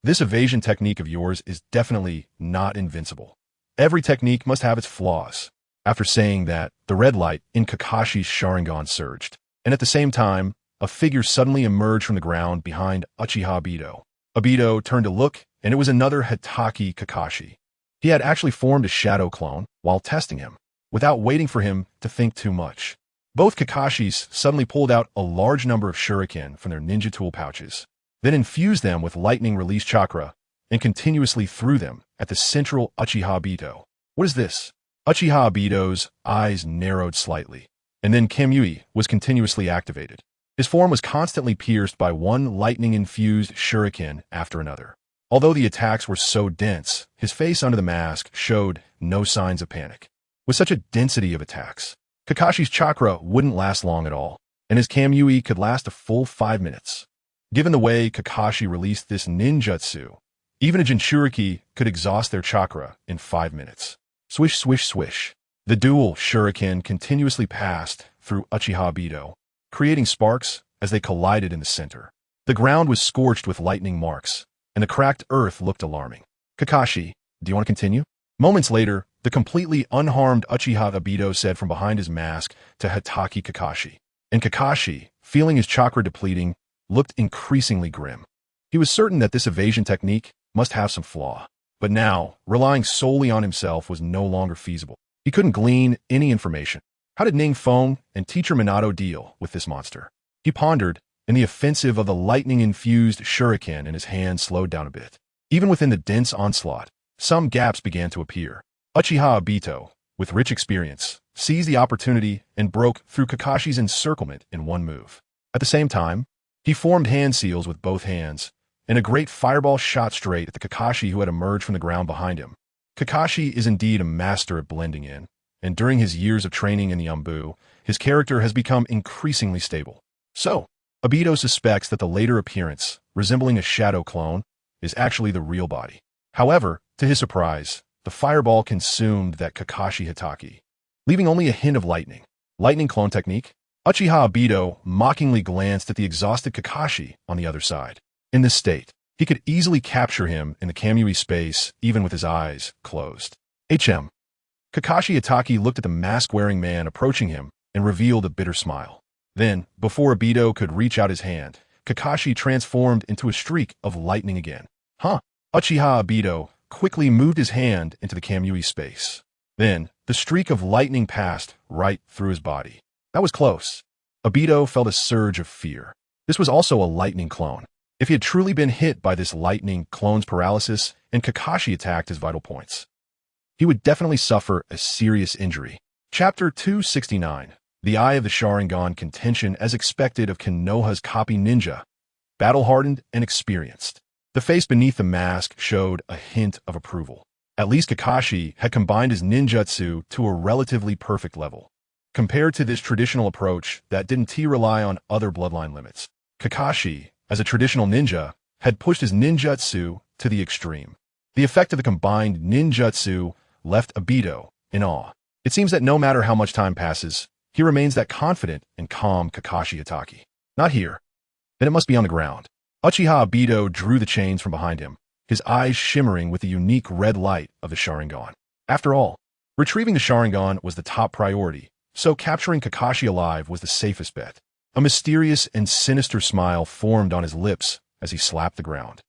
this evasion technique of yours is definitely not invincible. Every technique must have its flaws. After saying that, the red light in Kakashi's Sharingan surged, and at the same time, a figure suddenly emerged from the ground behind Uchiha Obito. Obito turned to look, and it was another Hitaki Kakashi. He had actually formed a shadow clone while testing him, without waiting for him to think too much. Both Kakashis suddenly pulled out a large number of shuriken from their ninja tool pouches, then infused them with lightning-release chakra and continuously threw them at the central Uchiha Obito. What is this? Uchiha Obito's eyes narrowed slightly, and then Kamui was continuously activated. His form was constantly pierced by one lightning-infused shuriken after another. Although the attacks were so dense, his face under the mask showed no signs of panic. With such a density of attacks, Kakashi's chakra wouldn't last long at all, and his Kamui could last a full 5 minutes. Given the way Kakashi released this ninjutsu, even a Jinchuriki could exhaust their chakra in 5 minutes. Swish, swish, swish. The dual shuriken continuously passed through Uchiha Obito, creating sparks as they collided in the center. The ground was scorched with lightning marks, and the cracked earth looked alarming. Kakashi, do you want to continue? Moments later, the completely unharmed Uchiha Obito said from behind his mask to Hitaki Kakashi. And Kakashi, feeling his chakra depleting, looked increasingly grim. He was certain that this evasion technique must have some flaw. But now, relying solely on himself was no longer feasible. He couldn't glean any information. How did NingFeng and Teacher Minato deal with this monster? He pondered, and the offensive of the lightning-infused shuriken in his hand slowed down a bit. Even within the dense onslaught, some gaps began to appear. Uchiha Obito, with rich experience, seized the opportunity and broke through Kakashi's encirclement in one move. At the same time, he formed hand seals with both hands, and a great fireball shot straight at the Kakashi who had emerged from the ground behind him. Kakashi is indeed a master at blending in, and during his years of training in the Anbu, his character has become increasingly stable. So, Obito suspects that the later appearance, resembling a shadow clone, is actually the real body. However, to his surprise, the fireball consumed that Kakashi Hitaki, leaving only a hint of lightning. Lightning clone technique? Uchiha Obito mockingly glanced at the exhausted Kakashi on the other side. In this state, he could easily capture him in the Kamui space even with his eyes closed. Kakashi Hitaki looked at the mask-wearing man approaching him and revealed a bitter smile. Then, before Obito could reach out his hand, Kakashi transformed into a streak of lightning again. Uchiha Obito quickly moved his hand into the Kamui space. Then, the streak of lightning passed right through his body. That was close. Obito felt a surge of fear. This was also a lightning clone. If he had truly been hit by this lightning clone's paralysis and Kakashi attacked his vital points, he would definitely suffer a serious injury. Chapter 269. The Eye of the Sharingan contention as expected of Konoha's copy ninja, battle-hardened and experienced. The face beneath the mask showed a hint of approval. At least Kakashi had combined his ninjutsu to a relatively perfect level. Compared to this traditional approach that didn't rely on other bloodline limits, Kakashi, as a traditional ninja, had pushed his ninjutsu to the extreme. The effect of the combined ninjutsu left Obito in awe. It seems that no matter how much time passes, he remains that confident and calm Kakashi Hitaki. Not here. Then it must be on the ground. Uchiha Obito drew the chains from behind him, his eyes shimmering with the unique red light of the Sharingan. After all, retrieving the Sharingan was the top priority, so capturing Kakashi alive was the safest bet. A mysterious and sinister smile formed on his lips as he slapped the ground.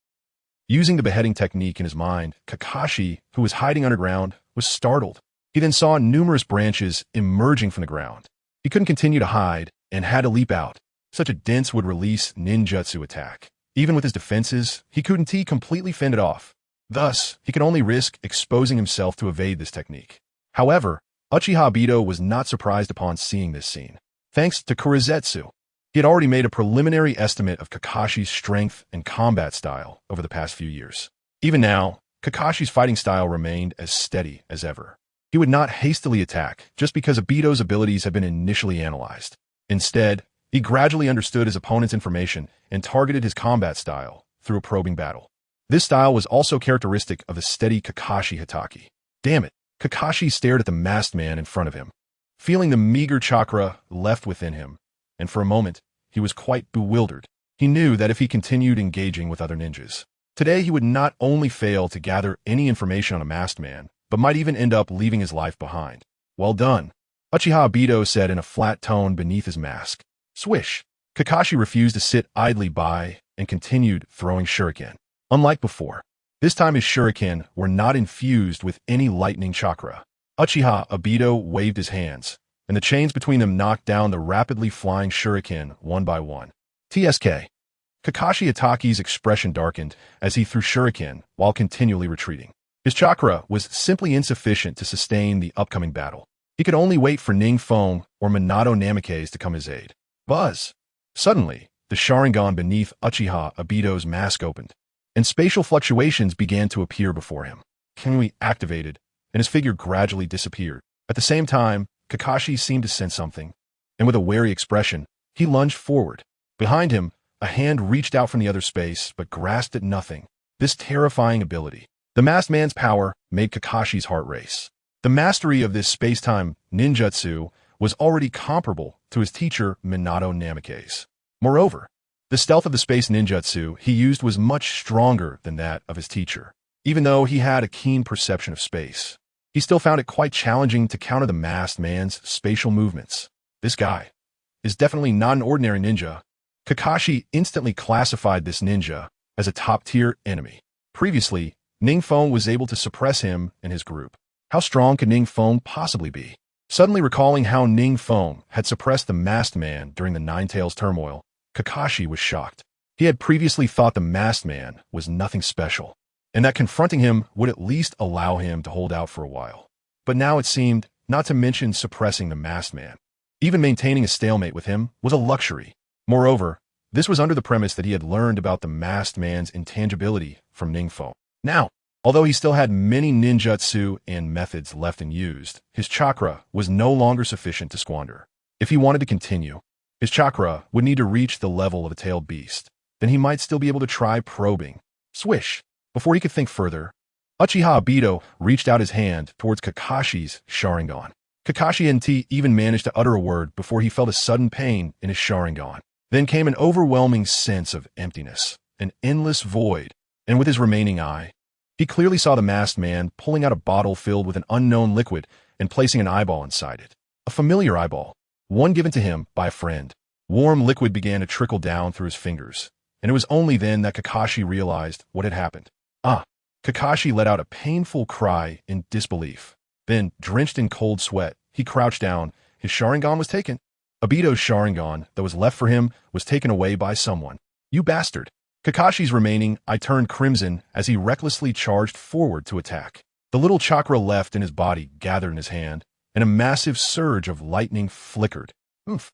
Using the beheading technique in his mind, Kakashi, who was hiding underground, was startled. He then saw numerous branches emerging from the ground. He couldn't continue to hide and had to leap out. Such a dense would release ninjutsu attack. Even with his defenses, he couldn't completely fend it off. Thus, he could only risk exposing himself to evade this technique. However, Uchiha Obito was not surprised upon seeing this scene. Thanks to Kurizetsu, he had already made a preliminary estimate of Kakashi's strength and combat style over the past few years. Even now, Kakashi's fighting style remained as steady as ever. He would not hastily attack just because Obito's abilities had been initially analyzed. Instead, he gradually understood his opponent's information and targeted his combat style through a probing battle. This style was also characteristic of the steady Kakashi Hatake. Damn it, Kakashi stared at the masked man in front of him, feeling the meager chakra left within him, and for a moment, he was quite bewildered. He knew that if he continued engaging with other ninjas, today he would not only fail to gather any information on a masked man, but might even end up leaving his life behind. Well done, Uchiha Obito said in a flat tone beneath his mask. Swish! Kakashi refused to sit idly by and continued throwing shuriken. Unlike before, this time his shuriken were not infused with any lightning chakra. Uchiha Obito waved his hands, and the chains between them knocked down the rapidly flying shuriken one by one. TSK. Kakashi Itachi's expression darkened as he threw shuriken while continually retreating. His chakra was simply insufficient to sustain the upcoming battle. He could only wait for NingFeng or Minato Namikaze to come his aid. Buzz! Suddenly, the Sharingan beneath Uchiha Obito's mask opened, and spatial fluctuations began to appear before him. Kanui activated, and his figure gradually disappeared. At the same time, Kakashi seemed to sense something, and with a wary expression, he lunged forward. Behind him, a hand reached out from the other space, but grasped at nothing. This terrifying ability. The masked man's power made Kakashi's heart race. The mastery of this space-time ninjutsu was already comparable to his teacher Minato Namikaze. Moreover, the stealth of the space ninjutsu he used was much stronger than that of his teacher. Even though he had a keen perception of space, he still found it quite challenging to counter the masked man's spatial movements. This guy is definitely not an ordinary ninja. Kakashi instantly classified this ninja as a top-tier enemy. Previously, NingFeng was able to suppress him and his group. How strong could NingFeng possibly be? Suddenly recalling how NingFeng had suppressed the masked man during the Nine Tails turmoil, Kakashi was shocked. He had previously thought the masked man was nothing special, and that confronting him would at least allow him to hold out for a while. But now it seemed, not to mention suppressing the masked man, even maintaining a stalemate with him was a luxury. Moreover, this was under the premise that he had learned about the masked man's intangibility from NingFeng. Now, although he still had many ninjutsu and methods left unused, his chakra was no longer sufficient to squander. If he wanted to continue, his chakra would need to reach the level of a tailed beast. Then he might still be able to try probing. Swish! Before he could think further, Uchiha Obito reached out his hand towards Kakashi's Sharingan. Kakashi hadn't even managed to utter a word before he felt a sudden pain in his Sharingan. Then came an overwhelming sense of emptiness, an endless void, and with his remaining eye, he clearly saw the masked man pulling out a bottle filled with an unknown liquid and placing an eyeball inside it. A familiar eyeball, one given to him by a friend. Warm liquid began to trickle down through his fingers, and it was only then that Kakashi realized what had happened. Kakashi let out a painful cry in disbelief. Then, drenched in cold sweat, he crouched down. His Sharingan was taken. Obito's Sharingan that was left for him was taken away by someone. You bastard! Kakashi's remaining eye turned crimson as he recklessly charged forward to attack. The little chakra left in his body gathered in his hand, and a massive surge of lightning flickered. Oof!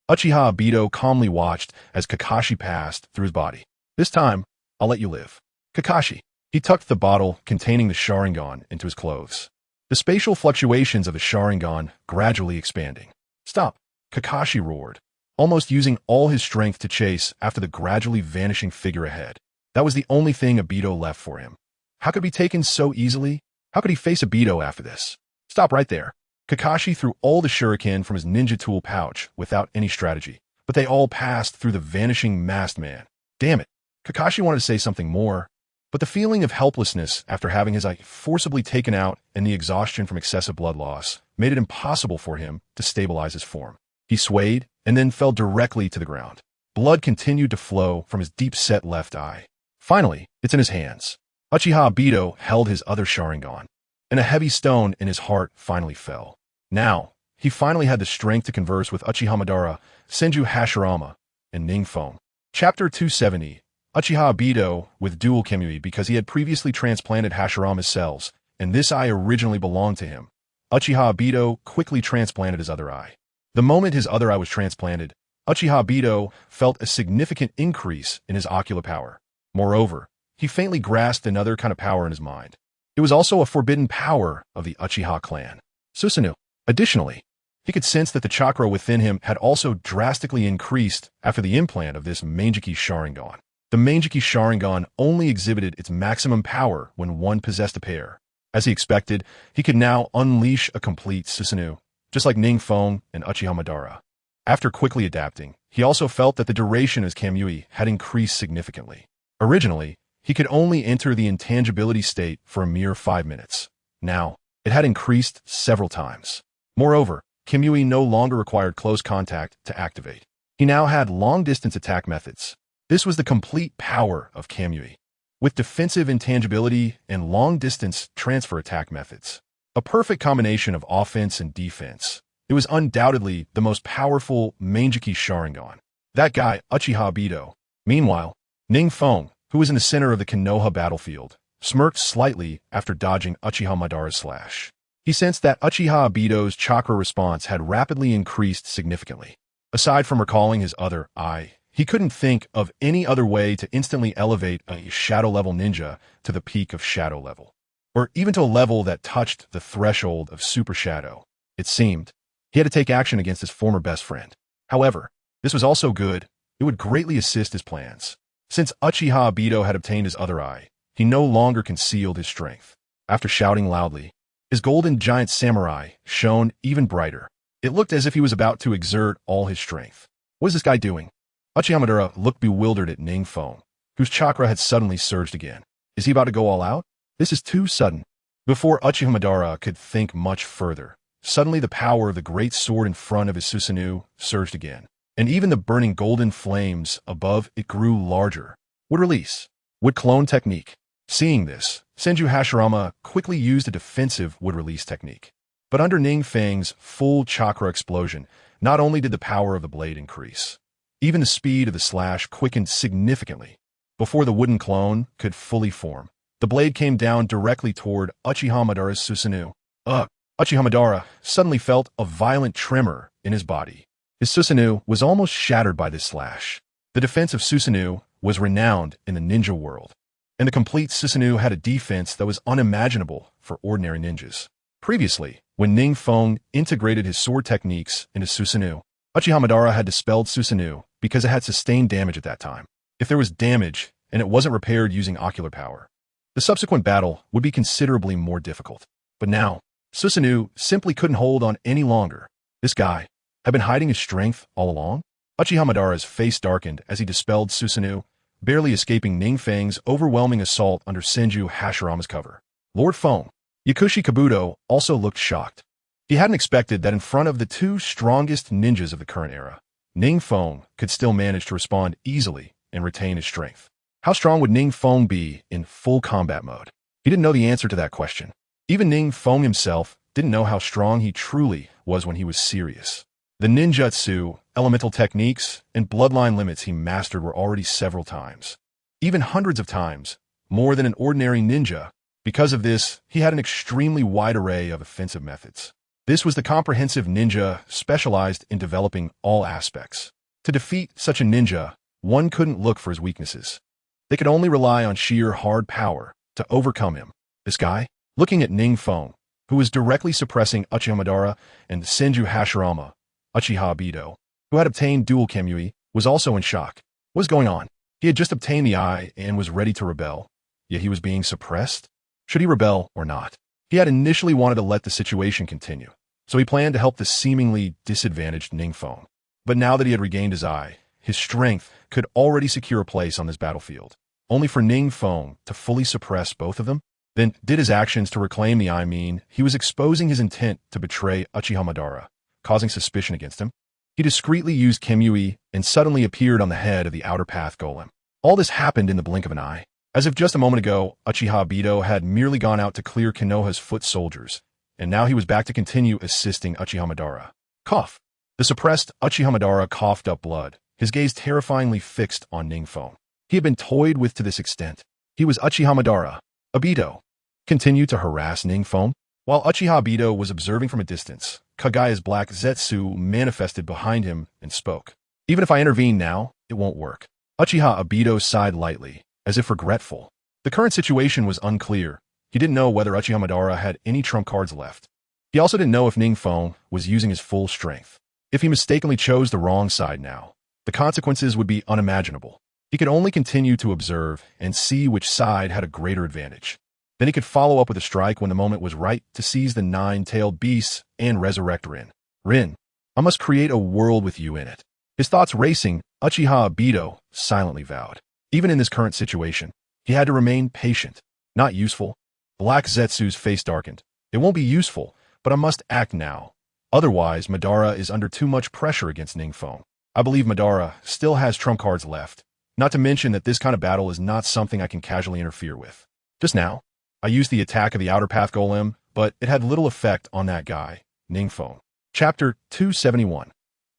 Uchiha Obito calmly watched as Kakashi passed through his body. This time, I'll let you live. Kakashi. He tucked the bottle containing the Sharingan into his clothes. The spatial fluctuations of the Sharingan gradually expanding. Stop! Kakashi roared, almost using all his strength to chase after the gradually vanishing figure ahead. That was the only thing Obito left for him. How could it be taken so easily? How could he face Obito after this? Stop right there. Kakashi threw all the shuriken from his ninja tool pouch without any strategy. but they all passed through the vanishing masked man. Damn it. Kakashi wanted to say something more, but the feeling of helplessness after having his eye forcibly taken out and the exhaustion from excessive blood loss made it impossible for him to stabilize his form. He swayed and then fell directly to the ground. Blood continued to flow from his deep-set left eye. Finally, it's in his hands. Uchiha Obito held his other Sharingan, and a heavy stone in his heart finally fell. Now, he finally had the strength to converse with Uchiha Madara, Senju Hashirama, and NingFeng. Chapter 270. Uchiha Obito with dual Kamui because he had previously transplanted Hashirama's cells, and this eye originally belonged to him. Uchiha Obito quickly transplanted his other eye. The moment his other eye was transplanted, Uchiha Obito felt a significant increase in his ocular power. Moreover, he faintly grasped another kind of power in his mind. It was also a forbidden power of the Uchiha clan, Susanoo. Additionally, he could sense that the chakra within him had also drastically increased after the implant of this Mangekyou Sharingan. The Mangekyou Sharingan only exhibited its maximum power when one possessed a pair. As he expected, he could now unleash a complete Susanoo, just like NingFeng and Uchiha Madara. After quickly adapting, he also felt that the duration of his Kamui had increased significantly. Originally, he could only enter the intangibility state for a mere 5 minutes. Now, it had increased several times. Moreover, Kamui no longer required close contact to activate. He now had long-distance attack methods. This was the complete power of Kamui, with defensive intangibility and long-distance transfer attack methods. A perfect combination of offense and defense. It was undoubtedly the most powerful Mangekyou Sharingan. That guy, Uchiha Obito. Meanwhile, NingFeng, who was in the center of the Konoha battlefield, smirked slightly after dodging Uchiha Madara's slash. He sensed that Uchiha Obito's chakra response had rapidly increased significantly. Aside from recalling his other eye, he couldn't think of any other way to instantly elevate a shadow-level ninja to the peak of shadow level, or even to a level that touched the threshold of super shadow. It seemed he had to take action against his former best friend. However, this was also good. It would greatly assist his plans. Since Uchiha Obito had obtained his other eye, he no longer concealed his strength. After shouting loudly, his golden giant samurai shone even brighter. It looked as if he was about to exert all his strength. What is this guy doing? Uchiha Madara looked bewildered at NingFeng, whose chakra had suddenly surged again. Is he about to go all out? This is too sudden. Before Uchiha Madara could think much further, suddenly the power of the great sword in front of his Susanoo surged again, and even the burning golden flames above it grew larger. Would release. Would clone technique. Seeing this, Senju Hashirama quickly used a defensive would release technique. But under NingFeng's full chakra explosion, not only did the power of the blade increase, even the speed of the slash quickened significantly. Before the wooden clone could fully form, the blade came down directly toward Uchiha Madara's Susanoo. Ugh! Uchiha Madara suddenly felt a violent tremor in his body. His Susanoo was almost shattered by this slash. The defense of Susanoo was renowned in the ninja world, and the complete Susanoo had a defense that was unimaginable for ordinary ninjas. Previously, when NingFeng integrated his sword techniques into Susanoo, Uchiha Madara had dispelled Susanoo because it had sustained damage at that time. If there was damage and it wasn't repaired using ocular power, the subsequent battle would be considerably more difficult. But now, Susanoo simply couldn't hold on any longer. This guy had been hiding his strength all along? Uchiha Madara's face darkened as he dispelled Susanoo, barely escaping NingFeng's overwhelming assault under Senju Hashirama's cover. Lord Feng, Yakushi Kabuto, also looked shocked. He hadn't expected that in front of the two strongest ninjas of the current era, NingFeng could still manage to respond easily and retain his strength. How strong would NingFeng be in full combat mode? He didn't know the answer to that question. Even NingFeng himself didn't know how strong he truly was when he was serious. The ninjutsu, elemental techniques, and bloodline limits he mastered were already several times, even hundreds of times, more than an ordinary ninja. Because of this, he had an extremely wide array of offensive methods. This was the comprehensive ninja specialized in developing all aspects. To defeat such a ninja, one couldn't look for his weaknesses. They could only rely on sheer hard power to overcome him. This guy, looking at NingFeng, who was directly suppressing Uchiha Madara and Senju Hashirama, Uchiha Obito, who had obtained dual Kamui, was also in shock. What was going on? He had just obtained the eye and was ready to rebel, yet he was being suppressed? Should he rebel or not? He had initially wanted to let the situation continue, so he planned to help the seemingly disadvantaged NingFeng. But now that he had regained his eye, his strength could already secure a place on this battlefield. Only for NingFeng to fully suppress both of them? Then did his actions to reclaim the eye mean he was exposing his intent to betray Uchiha Madara, causing suspicion against him? He discreetly used Kimui and suddenly appeared on the head of the outer path golem. All this happened in the blink of an eye. As if just a moment ago, Uchiha Obito had merely gone out to clear Konoha's foot soldiers, and now he was back to continue assisting Uchiha Madara. Cough. The suppressed Uchiha Madara coughed up blood, his gaze terrifyingly fixed on NingFeng. He had been toyed with to this extent. He was Uchiha Madara. Obito continued to harass NingFeng. While Uchiha Obito was observing from a distance, Kagaya's black Zetsu manifested behind him and spoke. Even if I intervene now, it won't work. Uchiha Obito sighed lightly, as if regretful. The current situation was unclear. He didn't know whether Uchiha Madara had any trump cards left. He also didn't know if NingFeng was using his full strength. If he mistakenly chose the wrong side now, the consequences would be unimaginable. He could only continue to observe and see which side had a greater advantage. Then he could follow up with a strike when the moment was right to seize the nine-tailed beasts and resurrect Rin. Rin, I must create a world with you in it. His thoughts racing, Uchiha Obito silently vowed. Even in this current situation, he had to remain patient, not useful. Black Zetsu's face darkened. It won't be useful, but I must act now. Otherwise, Madara is under too much pressure against NingFeng. I believe Madara still has trump cards left, not to mention that this kind of battle is not something I can casually interfere with. Just now, I used the attack of the outer path golem, but it had little effect on that guy, NingFeng. Chapter 271.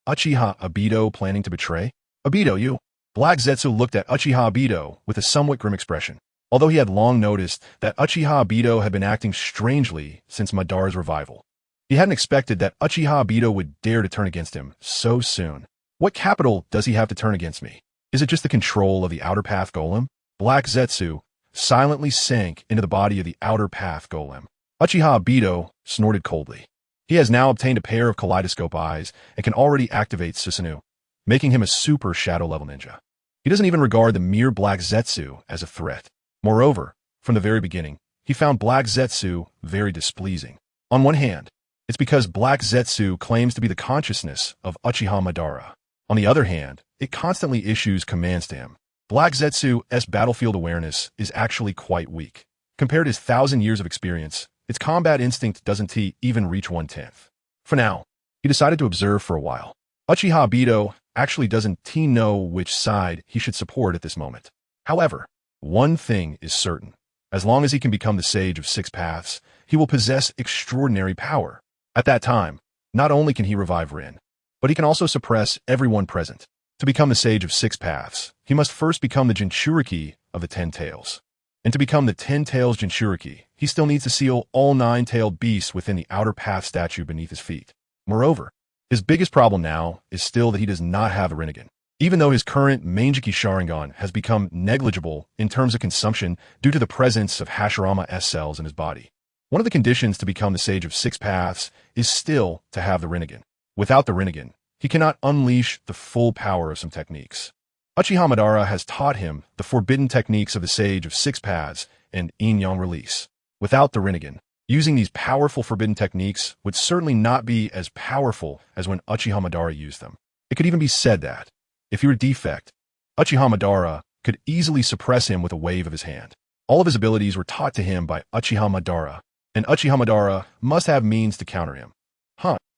Uchiha Obito planning to betray? Obito, you. Black Zetsu looked at Uchiha Obito with a somewhat grim expression. Although he had long noticed that Uchiha Obito had been acting strangely since Madara's revival, he hadn't expected that Uchiha Obito would dare to turn against him so soon. What capital does he have to turn against me? Is it just the control of the outer path golem? Black Zetsu silently sank into the body of the outer path golem. Uchiha Obito snorted coldly. He has now obtained a pair of kaleidoscope eyes and can already activate Susanoo, making him a super shadow-level ninja. He doesn't even regard the mere Black Zetsu as a threat. Moreover, from the very beginning, he found Black Zetsu very displeasing. On one hand, it's because Black Zetsu claims to be the consciousness of Uchiha Madara. On the other hand, it constantly issues commands to him. Black Zetsu's battlefield awareness is actually quite weak. Compared to his 1,000 years of experience, its combat instinct doesn't even reach 1/10. For now, he decided to observe for a while. Uchiha Obito actually doesn't know which side he should support at this moment. However, one thing is certain. As long as he can become the Sage of Six Paths, he will possess extraordinary power. At that time, not only can he revive Rin, but he can also suppress everyone present. To become the Sage of Six Paths, he must first become the Jinchuriki of the Ten Tails. And to become the Ten Tails Jinchuriki, he still needs to seal all nine-tailed beasts within the outer path statue beneath his feet. Moreover, his biggest problem now is still that he does not have a Rinnegan. Even though his current Manjiki Sharingan has become negligible in terms of consumption due to the presence of Hashirama S cells in his body, one of the conditions to become the Sage of Six Paths is still to have the Rinnegan. Without the Rinnegan, he cannot unleash the full power of some techniques. Uchiha Madara has taught him the forbidden techniques of the Sage of Six Paths and Yin-Yang Release. Without the Rinnegan, using these powerful forbidden techniques would certainly not be as powerful as when Uchiha Madara used them. It could even be said that, if he were defect, Uchiha Madara could easily suppress him with a wave of his hand. All of his abilities were taught to him by Uchiha Madara, and Uchiha Madara must have means to counter him.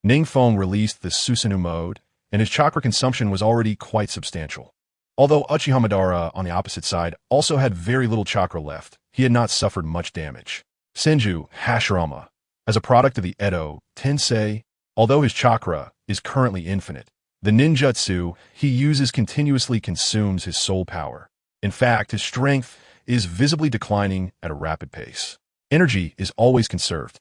NingFeng released the Susanoo mode, and his chakra consumption was already quite substantial. Although Uchiha Madara, on the opposite side, also had very little chakra left, he had not suffered much damage. Senju Hashirama, as a product of the Edo Tensei, although his chakra is currently infinite, the ninjutsu he uses continuously consumes his soul power. In fact, his strength is visibly declining at a rapid pace. Energy is always conserved.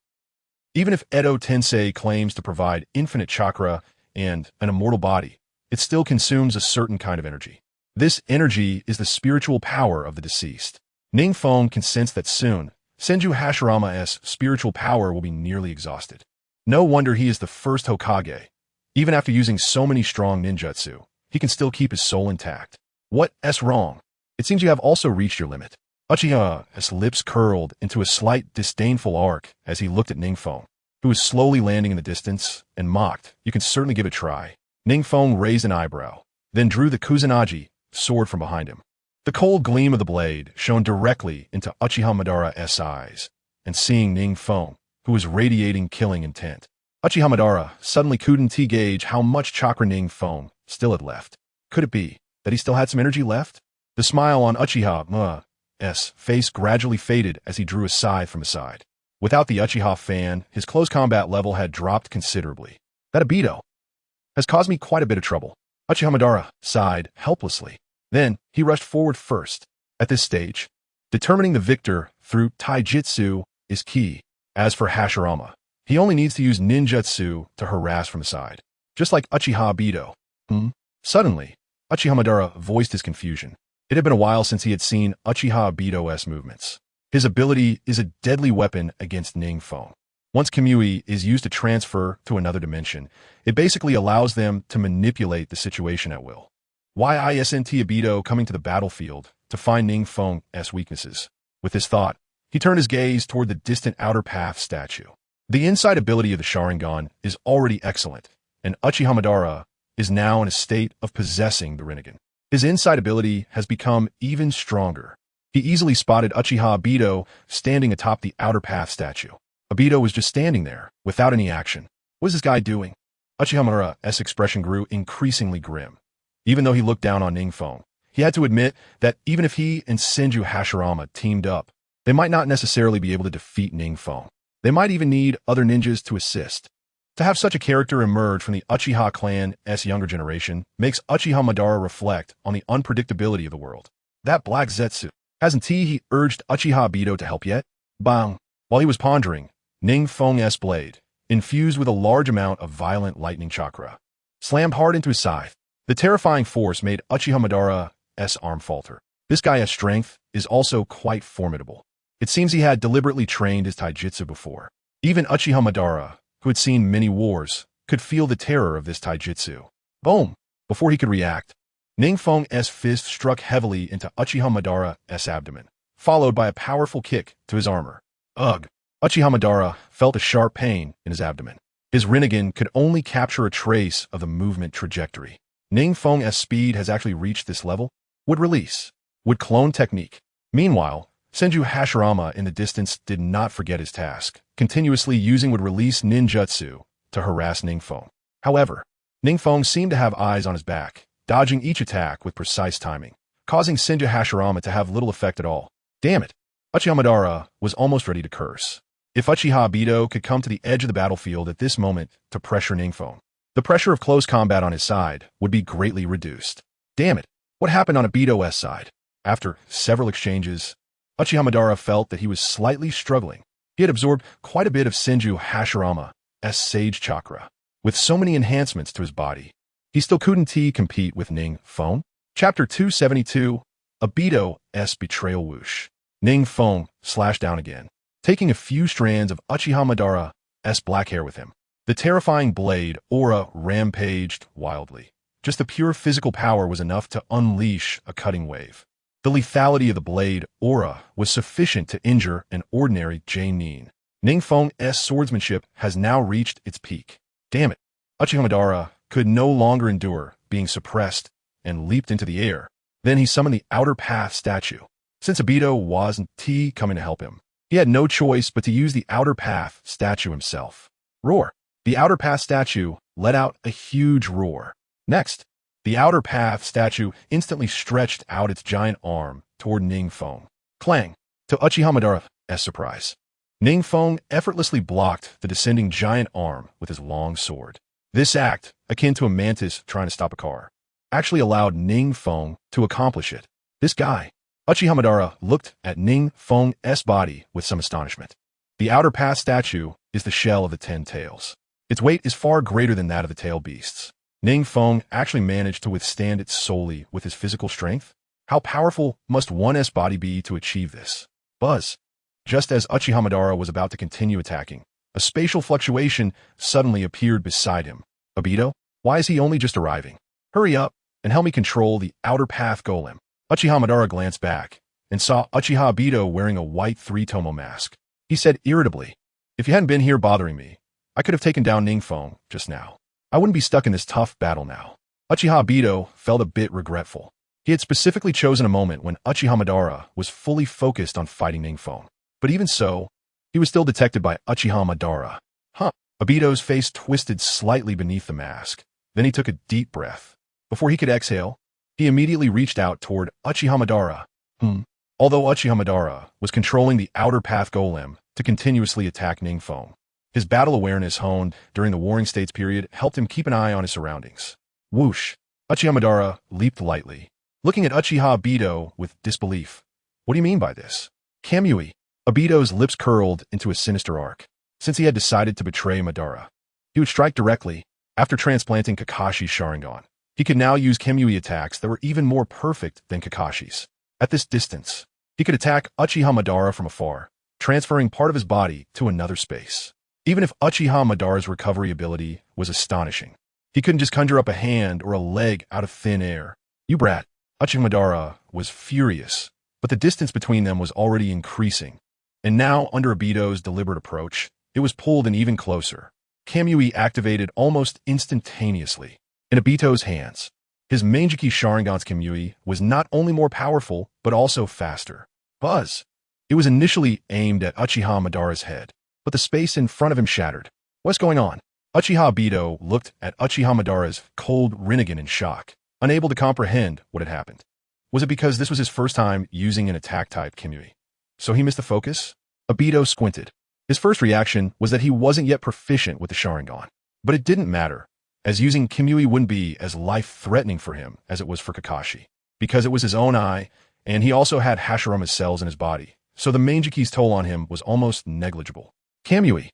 Even if Edo Tensei claims to provide infinite chakra and an immortal body, it still consumes a certain kind of energy. This energy is the spiritual power of the deceased. NingFeng can sense that soon, Senju Hashirama's spiritual power will be nearly exhausted. No wonder he is the first Hokage. Even after using so many strong ninjutsu, he can still keep his soul intact. What's wrong? It seems you have also reached your limit. Uchiha's lips curled into a slight disdainful arc as he looked at NingFeng, who was slowly landing in the distance, and mocked, "You can certainly give it a try. NingFeng raised an eyebrow, then drew the Kusanagi sword from behind him. The cold gleam of the blade shone directly into Uchiha Madara's eyes, and seeing NingFeng, who was radiating killing intent, Uchiha Madara suddenly couldn't gauge how much chakra NingFeng still had left. Could it be that he still had some energy left? The smile on Uchiha's face gradually faded as he drew a scythe from his side. Without the Uchiha fan, his close combat level had dropped considerably. That Obito has caused me quite a bit of trouble. Uchiha Madara sighed helplessly. Then he rushed forward first. At this stage, determining the victor through taijutsu is key. As for Hashirama, he only needs to use ninjutsu to harass from the side, just like Uchiha Obito. Suddenly, Uchiha Madara voiced his confusion. It had been a while since he had seen Uchiha Obito's movements. His ability is a deadly weapon against NingFeng. Once Kamui is used to transfer to another dimension, it basically allows them to manipulate the situation at will. Why isn't Obito coming to the battlefield to find NingFeng's weaknesses? With this thought, he turned his gaze toward the distant outer path statue. The inside ability of the Sharingan is already excellent, and Uchiha Madara is now in a state of possessing the Rinnegan. His inside ability has become even stronger. He easily spotted Uchiha Obito standing atop the outer path statue. Obito was just standing there, without any action. What is this guy doing? Uchiha Madara's expression grew increasingly grim. Even though he looked down on NingFeng, he had to admit that even if he and Senju Hashirama teamed up, they might not necessarily be able to defeat NingFeng. They might even need other ninjas to assist. To have such a character emerge from the Uchiha clan's younger generation makes Uchiha Madara reflect on the unpredictability of the world. That black Zetsu, hasn't he urged Uchiha Obito to help yet? Bang! While he was pondering, NingFeng's blade, infused with a large amount of violent lightning chakra, slammed hard into his scythe. The terrifying force made Uchiha Madara's arm falter. This guy's strength is also quite formidable. It seems he had deliberately trained his taijutsu before. Even Uchiha Madara, who had seen many wars, could feel the terror of this taijutsu. Boom! Before he could react, NingFeng's fist struck heavily into Uchiha Madara's abdomen, followed by a powerful kick to his armor. Ugh! Uchiha Madara felt a sharp pain in his abdomen. His Rinnegan could only capture a trace of the movement trajectory. NingFeng's speed has actually reached this level. Would release. Would clone technique. Meanwhile, Senju Hashirama in the distance did not forget his task, continuously using would release ninjutsu to harass NingFeng. However, NingFeng seemed to have eyes on his back, dodging each attack with precise timing, causing Senju Hashirama to have little effect at all. Damn it! Uchiha Madara was almost ready to curse. If Uchiha Obito could come to the edge of the battlefield at this moment to pressure NingFeng, the pressure of close combat on his side would be greatly reduced. Damn it! What happened on Obito's side? After several exchanges, Uchiha Madara felt that he was slightly struggling. He had absorbed quite a bit of Senju Hashirama's Sage Chakra. With so many enhancements to his body, he still couldn't compete with NingFeng. Chapter 272, Obito's Betrayal Whoosh. NingFeng slashed down again, taking a few strands of Uchiha Madara's black hair with him. The terrifying blade aura rampaged wildly. Just the pure physical power was enough to unleash a cutting wave. The lethality of the blade aura was sufficient to injure an ordinary J-nin. NingFeng's swordsmanship has now reached its peak. Damn it! Uchiha Madara could no longer endure being suppressed and leaped into the air. Then he summoned the outer path statue. Since Obito wasn't coming to help him, he had no choice but to use the outer path statue himself. Roar! The outer path statue let out a huge roar. Next, the outer path statue instantly stretched out its giant arm toward NingFeng. Clang! To Uchiha Madara's surprise, NingFeng effortlessly blocked the descending giant arm with his long sword. This act, akin to a mantis trying to stop a car, actually allowed NingFeng to accomplish it. This guy. Uchiha Madara looked at NingFeng's body with some astonishment. The outer path statue is the shell of the 10 tails. Its weight is far greater than that of the tail beasts. NingFeng actually managed to withstand it solely with his physical strength? How powerful must one's body be to achieve this? Buzz! Just as Uchiha Madara was about to continue attacking, a spatial fluctuation suddenly appeared beside him. Obito? Why is he only just arriving? Hurry up and help me control the outer path golem. Uchiha Madara glanced back and saw Uchiha Obito wearing a white 3-tomo mask. He said irritably, "If you hadn't been here bothering me, I could have taken down NingFeng just now. I wouldn't be stuck in this tough battle now. Uchiha Obito felt a bit regretful. He had specifically chosen a moment when Uchiha Madara was fully focused on fighting NingFeng. But even so, he was still detected by Uchiha Madara. Obito's face twisted slightly beneath the mask. Then he took a deep breath. Before he could exhale, he immediately reached out toward Uchiha Madara. Although Uchiha Madara was controlling the outer path golem to continuously attack NingFeng, his battle awareness honed during the Warring States period helped him keep an eye on his surroundings. Whoosh! Uchiha Madara leaped lightly, looking at Uchiha Obito with disbelief. What do you mean by this? Kamui. Obito's lips curled into a sinister arc. Since he had decided to betray Madara, he would strike directly. After transplanting Kakashi's Sharingan, he could now use Kamui attacks that were even more perfect than Kakashi's. At this distance, he could attack Uchiha Madara from afar, transferring part of his body to another space. Even if Uchiha Madara's recovery ability was astonishing, he couldn't just conjure up a hand or a leg out of thin air. You brat! Uchiha Madara was furious, but the distance between them was already increasing. And now, under Obito's deliberate approach, it was pulled in even closer. Kamui activated almost instantaneously. In Obito's hands, his Manjiki Sharingan's Kamui was not only more powerful, but also faster. Buzz! It was initially aimed at Uchiha Madara's head, but the space in front of him shattered. What's going on? Uchiha Obito looked at Uchiha Madara's cold Rinnegan in shock, unable to comprehend what had happened. Was it because this was his first time using an attack-type Kamui? So he missed the focus? Obito squinted. His first reaction was that he wasn't yet proficient with the Sharingan. But it didn't matter, as using Kamui wouldn't be as life-threatening for him as it was for Kakashi, because it was his own eye, and he also had Hashirama's cells in his body, so the Manjiki's toll on him was almost negligible. Kamui.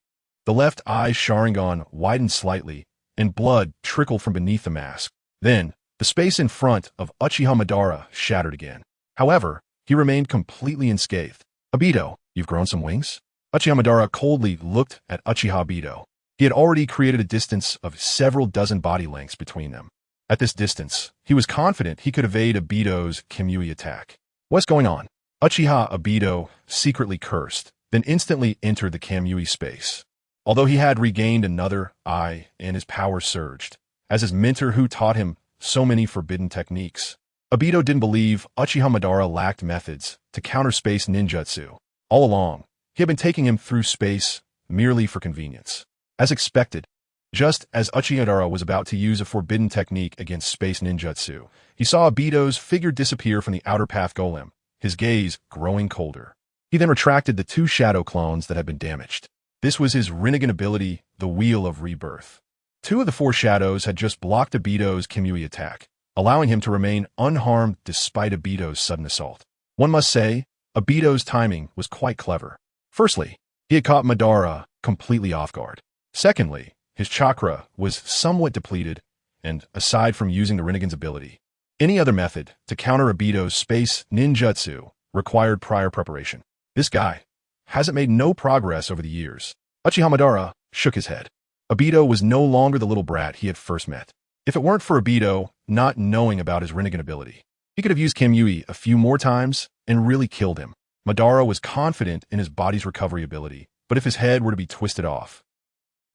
The left eye's Sharingan widened slightly, and blood trickled from beneath the mask. Then, the space in front of Uchiha Madara shattered again. However, he remained completely unscathed. Obito, you've grown some wings? Uchiha Madara coldly looked at Uchiha Obito. He had already created a distance of several dozen body lengths between them. At this distance, he was confident he could evade Obito's Kamui attack. What's going on? Uchiha Obito secretly cursed, then instantly entered the Kamui space. Although he had regained another eye and his power surged, as his mentor who taught him so many forbidden techniques, Obito didn't believe Uchiha Madara lacked methods to counter space ninjutsu. All along, he had been taking him through space merely for convenience. As expected, just as Uchiha Madara was about to use a forbidden technique against space ninjutsu, he saw Obito's figure disappear from the outer path golem, his gaze growing colder. He then retracted the two shadow clones that had been damaged. This was his Rinnegan ability, the Wheel of Rebirth. Two of the four shadows had just blocked Obito's Kamui attack, allowing him to remain unharmed despite Obito's sudden assault. One must say, Obito's timing was quite clever. Firstly, he had caught Madara completely off guard. Secondly, his chakra was somewhat depleted, and aside from using the Rinnegan's ability, any other method to counter Obito's space ninjutsu required prior preparation. This guy hasn't made no progress over the years. Uchiha Madara shook his head. Obito was no longer the little brat he had first met. If it weren't for Obito not knowing about his Rinnegan ability, he could have used Kamui a few more times and really killed him. Madara was confident in his body's recovery ability, but if his head were to be twisted off,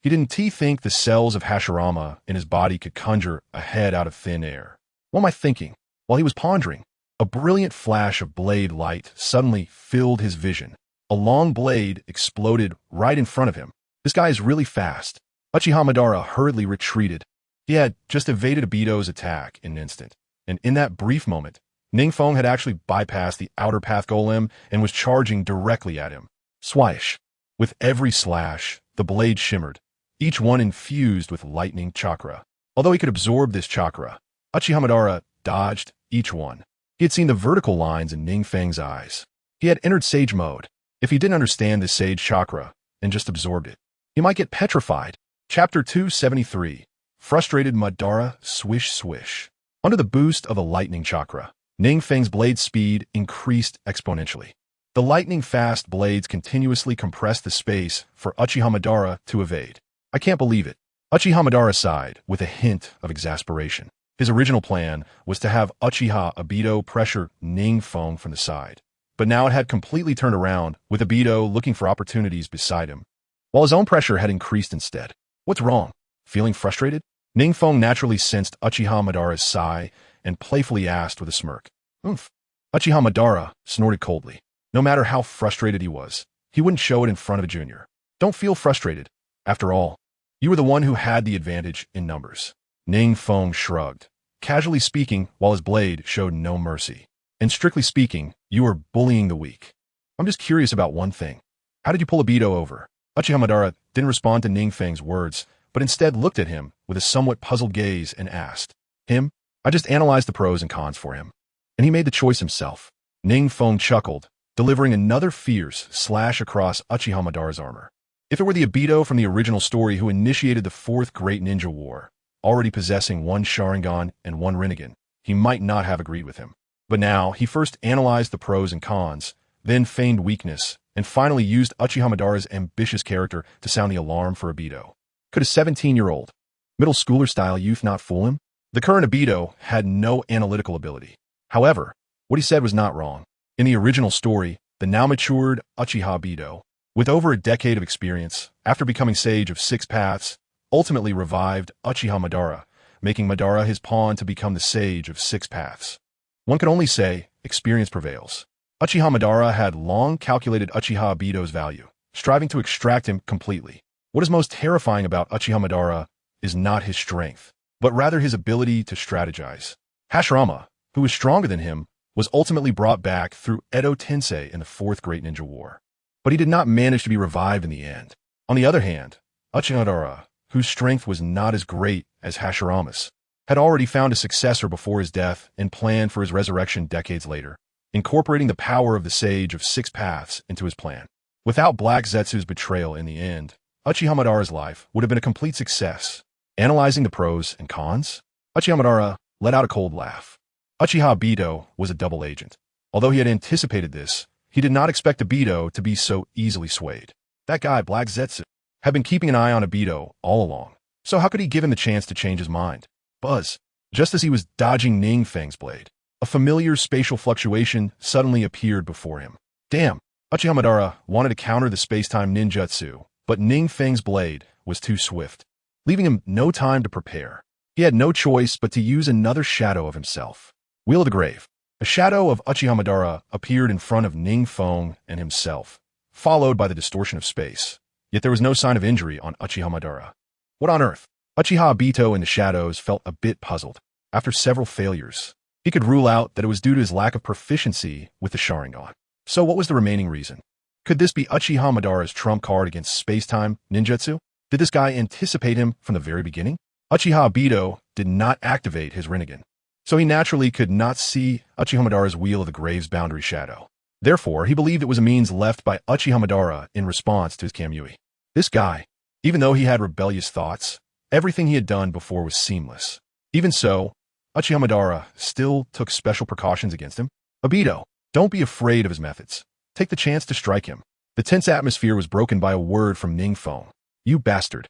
he didn't think the cells of Hashirama in his body could conjure a head out of thin air. What am I thinking? While he was pondering, a brilliant flash of blade light suddenly filled his vision. A long blade exploded right in front of him. This guy is really fast. Uchiha Madara hurriedly retreated. He had just evaded Obito's attack in an instant, and in that brief moment, NingFeng had actually bypassed the outer path golem and was charging directly at him. Swish! With every slash, the blade shimmered, each one infused with lightning chakra. Although he could absorb this chakra, Uchiha Madara dodged each one. He had seen the vertical lines in NingFeng's eyes. He had entered Sage mode. If he didn't understand the Sage chakra and just absorbed it, he might get petrified. Chapter 273. Frustrated Madara Swish Swish. Under the boost of the lightning chakra, NingFeng's blade speed increased exponentially. The lightning-fast blades continuously compressed the space for Uchiha Madara to evade. I can't believe it. Uchiha Madara sighed with a hint of exasperation. His original plan was to have Uchiha Obito pressure NingFeng from the side, but now it had completely turned around, with Obito looking for opportunities beside him, while his own pressure had increased instead. What's wrong? Feeling frustrated? NingFeng naturally sensed Uchiha Madara's sigh and playfully asked with a smirk. Oomph. Uchiha Madara snorted coldly. No matter how frustrated he was, he wouldn't show it in front of a junior. Don't feel frustrated. After all, you were the one who had the advantage in numbers. NingFeng shrugged, casually speaking while his blade showed no mercy. And strictly speaking, you were bullying the weak. I'm just curious about one thing. How did you pull Obito over? Uchiha Madara didn't respond to NingFeng's words, but instead looked at him with a somewhat puzzled gaze and asked, Him? I just analyzed the pros and cons for him. And he made the choice himself. NingFeng chuckled, delivering another fierce slash across Uchiha Madara's armor. If it were the Obito from the original story who initiated the Fourth Great Ninja War, already possessing one Sharingan and one Rinnegan, he might not have agreed with him. But now, he first analyzed the pros and cons, then feigned weakness, and finally used Uchiha Madara's ambitious character to sound the alarm for Obito. Could a 17-year-old, middle schooler-style youth not fool him? The current Obito had no analytical ability. However, what he said was not wrong. In the original story, the now-matured Uchiha Obito, with over a decade of experience, after becoming Sage of Six Paths, ultimately revived Uchiha Madara, making Madara his pawn to become the Sage of Six Paths. One could only say, experience prevails. Uchiha Madara had long calculated Uchiha Obito's value, striving to extract him completely. What is most terrifying about Uchiha Madara is not his strength, but rather his ability to strategize. Hashirama, who was stronger than him, was ultimately brought back through Edo Tensei in the Fourth Great Ninja War. But he did not manage to be revived in the end. On the other hand, Uchiha Madara, whose strength was not as great as Hashirama's, had already found a successor before his death and planned for his resurrection decades later, incorporating the power of the Sage of Six Paths into his plan. Without Black Zetsu's betrayal in the end, Uchiha Madara's life would have been a complete success. Analyzing the pros and cons, Uchiha Madara let out a cold laugh. Uchiha Obito was a double agent. Although he had anticipated this, he did not expect Obito to be so easily swayed. That guy, Black Zetsu, had been keeping an eye on Obito all along, so how could he give him the chance to change his mind? Buzz. Just as he was dodging NingFeng's blade, a familiar spatial fluctuation suddenly appeared before him. Damn, Uchiha Madara wanted to counter the space-time ninjutsu, but NingFeng's blade was too swift, leaving him no time to prepare. He had no choice but to use another shadow of himself. Wheel of the Grave. A shadow of Uchiha Madara appeared in front of NingFeng and himself, followed by the distortion of space. Yet there was no sign of injury on Uchiha Madara. What on earth? Uchiha Obito in the shadows felt a bit puzzled. After several failures, he could rule out that it was due to his lack of proficiency with the Sharingan. So what was the remaining reason? Could this be Uchiha Madara's trump card against space-time ninjutsu? Did this guy anticipate him from the very beginning? Uchiha Obito did not activate his Rinnegan, so he naturally could not see Uchiha Madara's Wheel of the Grave's boundary shadow. Therefore, he believed it was a means left by Uchiha Madara in response to his Kamui. This guy, even though he had rebellious thoughts, everything he had done before was seamless. Even so, Uchiha Madara still took special precautions against him. Obito, don't be afraid of his methods. Take the chance to strike him. The tense atmosphere was broken by a word from NingFeng. You bastard.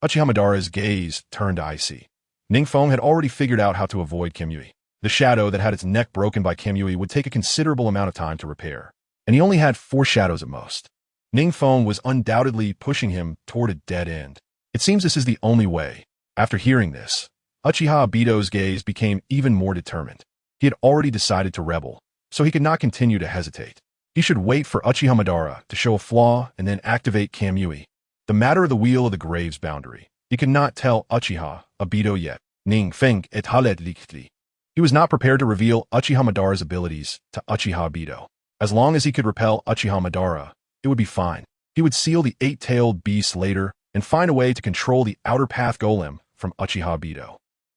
Uchiha Madara's gaze turned icy. NingFeng had already figured out how to avoid Kamui. The shadow that had its neck broken by Kamui would take a considerable amount of time to repair, and he only had 4 shadows at most. NingFeng was undoubtedly pushing him toward a dead end. It seems this is the only way. After hearing this, Uchiha Obito's gaze became even more determined. He had already decided to rebel, so he could not continue to hesitate. He should wait for Uchiha Madara to show a flaw and then activate Kamui. The matter of the Wheel of the Grave's boundary. He could not tell Uchiha Obito yet. NingFeng et halet lichtli. He was not prepared to reveal Uchiha Madara's abilities to Uchiha Obito. As long as he could repel Uchiha Madara, it would be fine. He would seal the 8-tailed beast later and find a way to control the Outer Path Golem from Uchiha Obito.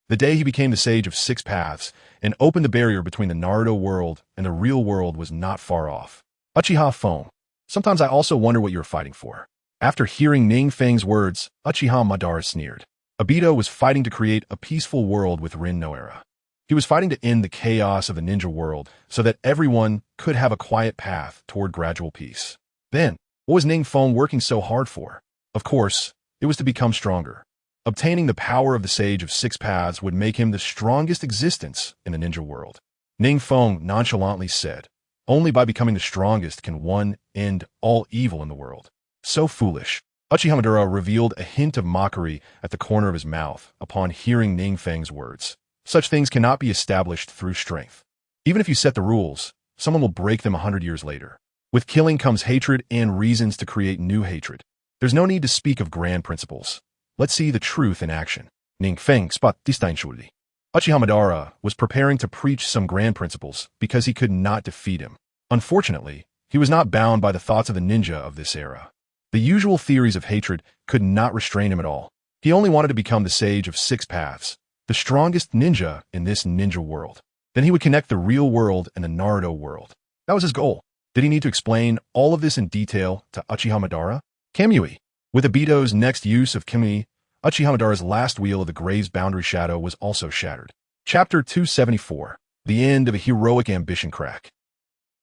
The day he became the Sage of Six Paths and opened the barrier between the Naruto world and the real world was not far off. Uchiha Feng. Sometimes I also wonder what you're fighting for. After hearing NingFeng's words, Uchiha Madara sneered. Obito was fighting to create a peaceful world with Rin no Era. He was fighting to end the chaos of the ninja world so that everyone could have a quiet path toward gradual peace. Then, what was NingFeng working so hard for? Of course, it was to become stronger. Obtaining the power of the Sage of Six Paths would make him the strongest existence in the ninja world. NingFeng nonchalantly said, only by becoming the strongest can one end all evil in the world. So foolish. Uchiha revealed a hint of mockery at the corner of his mouth upon hearing NingFeng's words. Such things cannot be established through strength. Even if you set the rules, someone will break them 100 years later. With killing comes hatred and reasons to create new hatred. There's no need to speak of grand principles. Let's see the truth in action. NingFeng spot Steinschuldi. Uchiha was preparing to preach some grand principles because he could not defeat him. Unfortunately, he was not bound by the thoughts of the ninja of this era. The usual theories of hatred could not restrain him at all. He only wanted to become the sage of 6 paths, the strongest ninja in this ninja world. Then he would connect the real world and the Naruto world. That was his goal. Did he need to explain all of this in detail to Uchiha? Kamui. With Obito's next use of Kamui, Uchiha last wheel of the Grave's boundary shadow was also shattered. Chapter 274. The end of a heroic ambition crack.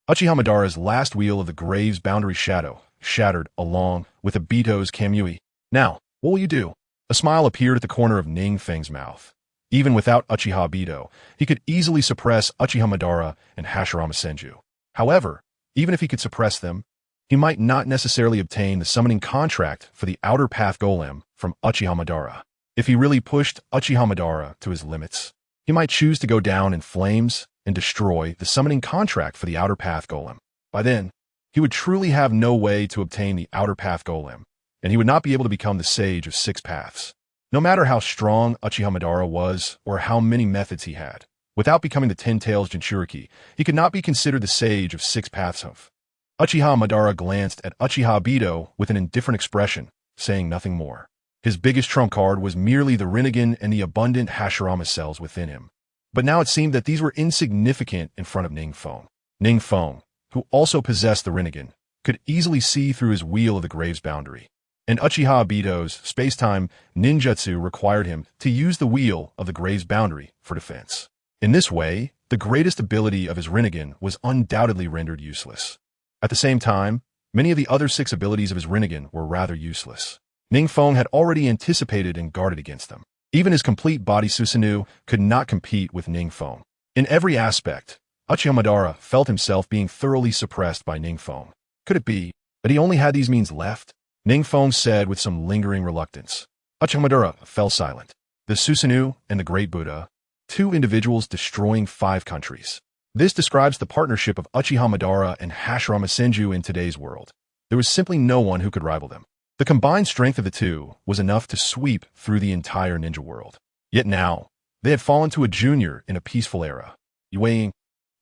Uchiha last wheel of the Grave's boundary shadow shattered along with Obito's Kamui. Now, what will you do? A smile appeared at the corner of NingFeng's mouth. Even without Uchiha Obito, he could easily suppress Uchiha and Hashirama Senju. However, even if he could suppress them, he might not necessarily obtain the summoning contract for the Outer Path Golem from Uchiha. If he really pushed Uchiha to his limits, he might choose to go down in flames and destroy the summoning contract for the Outer Path Golem. By then, he would truly have no way to obtain the Outer Path Golem, and he would not be able to become the Sage of 6 Paths. No matter how strong Uchiha was or how many methods he had, without becoming the 10 Tails Jinchuriki, he could not be considered the Sage of 6 Paths of. Uchiha glanced at Uchiha Obito with an indifferent expression, saying nothing more. His biggest trump card was merely the Rinnegan and the abundant Hashirama cells within him. But now it seemed that these were insignificant in front of NingFeng. NingFeng, who also possessed the Rinnegan, could easily see through his wheel of the Grave's boundary. And Uchiha Obito's space-time ninjutsu required him to use the wheel of the Grave's boundary for defense. In this way, the greatest ability of his Rinnegan was undoubtedly rendered useless. At the same time, many of the other 6 abilities of his Rinnegan were rather useless. NingFeng had already anticipated and guarded against them. Even his complete body Susanoo could not compete with NingFeng. In every aspect, Uchiha felt himself being thoroughly suppressed by NingFeng. Could it be that he only had these means left? NingFeng said with some lingering reluctance. Uchiha fell silent. The Susanoo and the Great Buddha, 2 individuals destroying 5 countries. This describes the partnership of Uchiha and Hashirama Senju in today's world. There was simply no one who could rival them. The combined strength of the 2 was enough to sweep through the entire ninja world. Yet now, they had fallen to a junior in a peaceful era. Yue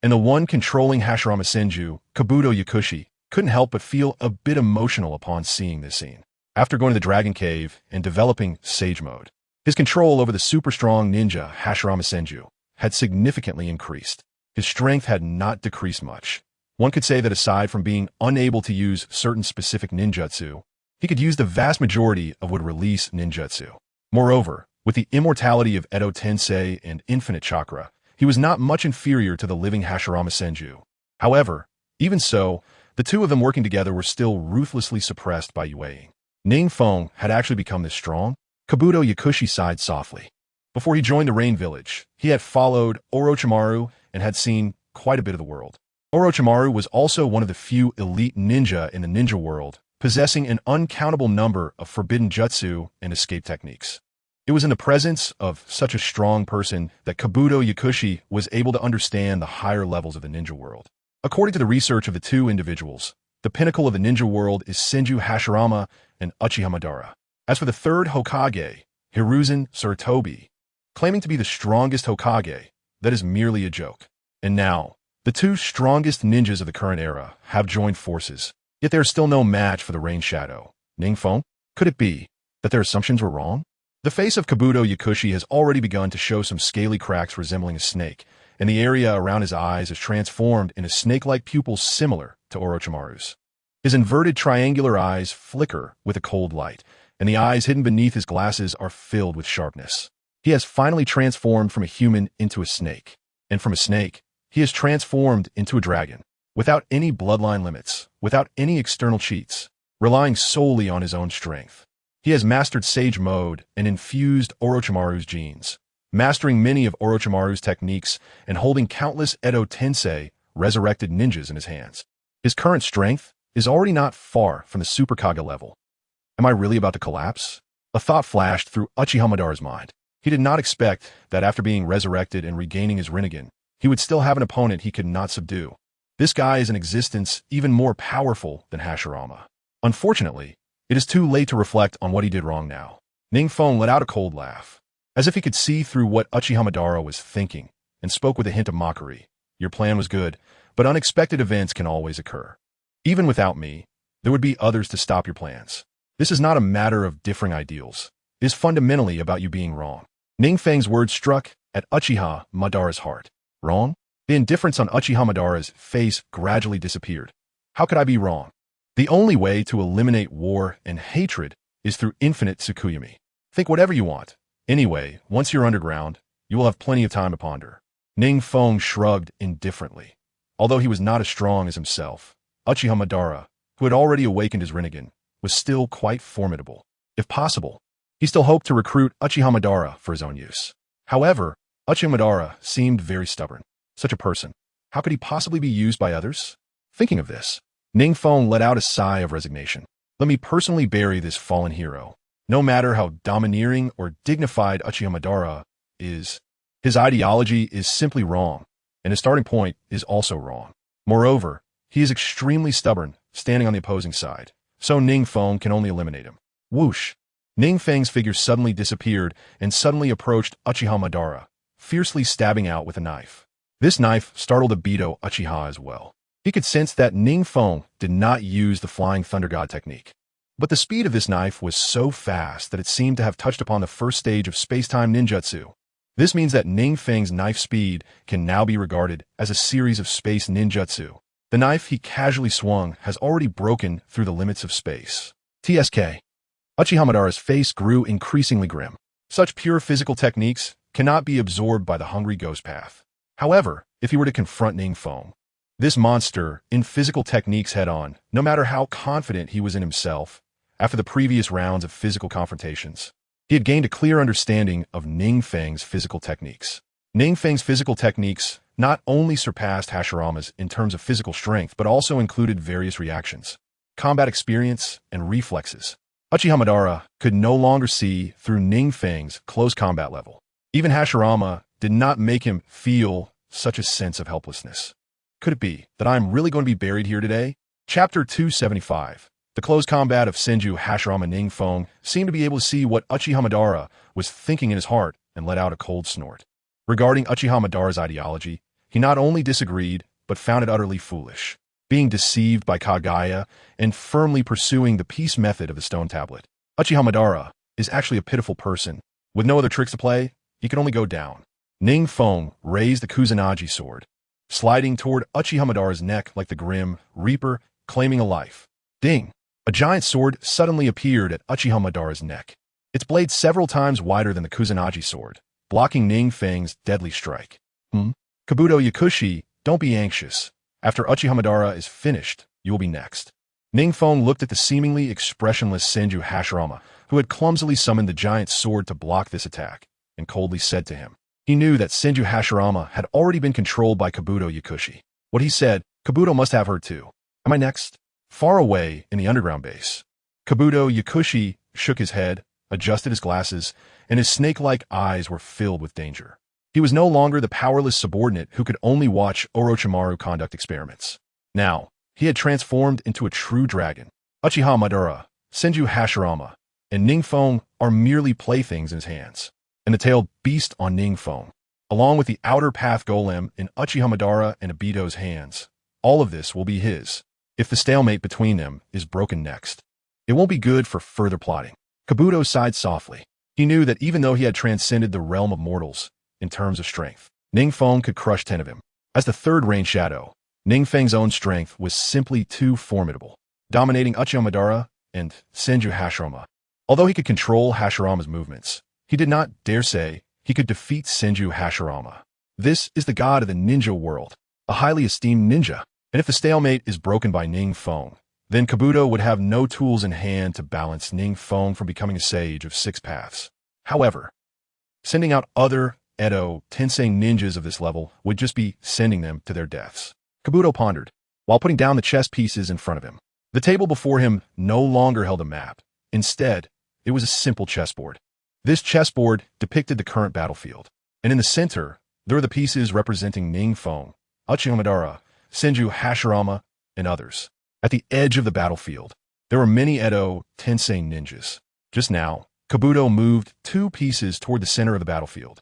and the one controlling Hashirama Senju, Kabuto Yakushi, couldn't help but feel a bit emotional upon seeing this scene. After going to the Dragon Cave and developing Sage Mode, his control over the super-strong ninja Hashirama Senju had significantly increased. His strength had not decreased much. One could say that aside from being unable to use certain specific ninjutsu, he could use the vast majority of would release ninjutsu. Moreover, with the immortality of Edo Tensei and infinite chakra, he was not much inferior to the living Hashirama Senju. However, even so, the 2 of them working together were still ruthlessly suppressed by Yue. NingFeng had actually become this strong? Kabuto Yakushi sighed softly. Before he joined the Rain Village, he had followed Orochimaru and had seen quite a bit of the world. Orochimaru was also one of the few elite ninja in the ninja world, possessing an uncountable number of forbidden jutsu and escape techniques. It was in the presence of such a strong person that Kabuto Yakushi was able to understand the higher levels of the ninja world. According to the research of the 2 individuals, the pinnacle of the ninja world is Senju Hashirama and Uchiha. As for the 3rd Hokage, Hiruzen Sarutobi, claiming to be the strongest Hokage, that is merely a joke. And now, the 2 strongest ninjas of the current era have joined forces, yet there is still no match for the Rain Shadow. NingFeng? Could it be that their assumptions were wrong? The face of Kabuto Yakushi has already begun to show some scaly cracks resembling a snake, and the area around his eyes is transformed into snake-like pupils similar to Orochimaru's. His inverted triangular eyes flicker with a cold light, and the eyes hidden beneath his glasses are filled with sharpness. He has finally transformed from a human into a snake, and from a snake, he has transformed into a dragon, without any bloodline limits, without any external cheats, relying solely on his own strength. He has mastered Sage Mode and infused Orochimaru's genes, mastering many of Orochimaru's techniques and holding countless Edo Tensei resurrected ninjas in his hands. His current strength is already not far from the Super Kage level. Am I really about to collapse? A thought flashed through Uchiha Madara's mind. He did not expect that after being resurrected and regaining his Rinnegan, he would still have an opponent he could not subdue. This guy is an existence even more powerful than Hashirama. Unfortunately, it is too late to reflect on what he did wrong now. NingFeng let out a cold laugh, as if he could see through what Uchiha Madara was thinking, and spoke with a hint of mockery. Your plan was good, but unexpected events can always occur. Even without me, there would be others to stop your plans. This is not a matter of differing ideals. It is fundamentally about you being wrong. NingFeng's words struck at Uchiha Madara's heart. Wrong? The indifference on Uchiha Madara's face gradually disappeared. How could I be wrong? The only way to eliminate war and hatred is through infinite Tsukuyomi. Think whatever you want. Anyway, once you're underground, you will have plenty of time to ponder. NingFeng shrugged indifferently. Although he was not as strong as himself, Uchiha Madara, who had already awakened his Rinnegan, was still quite formidable. If possible, he still hoped to recruit Uchiha Madara for his own use. However, Uchiha Madara seemed very stubborn. Such a person, how could he possibly be used by others? Thinking of this, NingFeng let out a sigh of resignation. Let me personally bury this fallen hero. No matter how domineering or dignified Uchiha Madara is, his ideology is simply wrong, and his starting point is also wrong. Moreover, he is extremely stubborn, standing on the opposing side, so NingFeng can only eliminate him. Whoosh! NingFeng's figure suddenly disappeared and suddenly approached Uchiha Madara, fiercely stabbing out with a knife. This knife startled Obito Uchiha as well. He could sense that NingFeng did not use the Flying Thunder God technique. But the speed of this knife was so fast that it seemed to have touched upon the first stage of space-time ninjutsu. This means that NingFeng's knife speed can now be regarded as a series of space ninjutsu. The knife he casually swung has already broken through the limits of space. TSK. Uchiha Madara's face grew increasingly grim. Such pure physical techniques cannot be absorbed by the hungry ghost path. However, if he were to confront NingFeng, this monster in physical techniques head-on, no matter how confident he was in himself, after the previous rounds of physical confrontations, he had gained a clear understanding of NingFeng's physical techniques. NingFeng's physical techniques not only surpassed Hashirama's in terms of physical strength, but also included various reactions, combat experience, and reflexes. Uchiha Madara could no longer see through NingFeng's close combat level. Even Hashirama did not make him feel such a sense of helplessness. Could it be that I am really going to be buried here today? Chapter 275. The close combat of Senju Hashirama NingFeng seemed to be able to see what Uchiha Madara was thinking in his heart and let out a cold snort. Regarding Uchiha Madara's ideology, he not only disagreed, but found it utterly foolish. Being deceived by Kagaya and firmly pursuing the peace method of the stone tablet. Uchiha Madara is actually a pitiful person. With no other tricks to play, he could only go down. NingFeng raised the Kusanagi sword, sliding toward Uchiha Madara's neck like the Grim Reaper, claiming a life. Ding! A giant sword suddenly appeared at Uchiha Madara's neck. Its blade several times wider than the Kusanagi sword, blocking NingFeng's deadly strike. Kabuto Yakushi, don't be anxious. After Uchiha Madara is finished, you will be next. NingFeng looked at the seemingly expressionless Senju Hashirama, who had clumsily summoned the giant sword to block this attack, and coldly said to him. He knew that Senju Hashirama had already been controlled by Kabuto Yakushi. What he said, Kabuto must have heard too. Am I next? Far away in the underground base, Kabuto Yakushi shook his head, adjusted his glasses, and his snake-like eyes were filled with danger. He was no longer the powerless subordinate who could only watch Orochimaru conduct experiments. Now, he had transformed into a true dragon. Uchiha Madara, Senju Hashirama, and NingFeng are merely playthings in his hands, and the tailed beast on NingFeng, along with the outer path golem in Uchiha Madara and Obito's hands. All of this will be his, if the stalemate between them is broken next. It won't be good for further plotting. Kabuto sighed softly. He knew that even though he had transcended the realm of mortals, in terms of strength, NingFeng could crush 10 of him. As the third Rain Shadow, NingFeng's own strength was simply too formidable, dominating Uchiha Madara and Senju Hashirama. Although he could control Hashirama's movements, he did not dare say he could defeat Senju Hashirama. This is the god of the ninja world, a highly esteemed ninja, and if the stalemate is broken by NingFeng, then Kabuto would have no tools in hand to balance NingFeng from becoming a sage of 6 paths. However, sending out other Edo Tensei ninjas of this level would just be sending them to their deaths. Kabuto pondered, while putting down the chess pieces in front of him. The table before him no longer held a map. Instead, it was a simple chessboard. This chessboard depicted the current battlefield, and in the center, there are the pieces representing NingFeng, Orochimaru, Senju Hashirama, and others. At the edge of the battlefield, there were many Edo Tensei ninjas. Just now, Kabuto moved 2 pieces toward the center of the battlefield.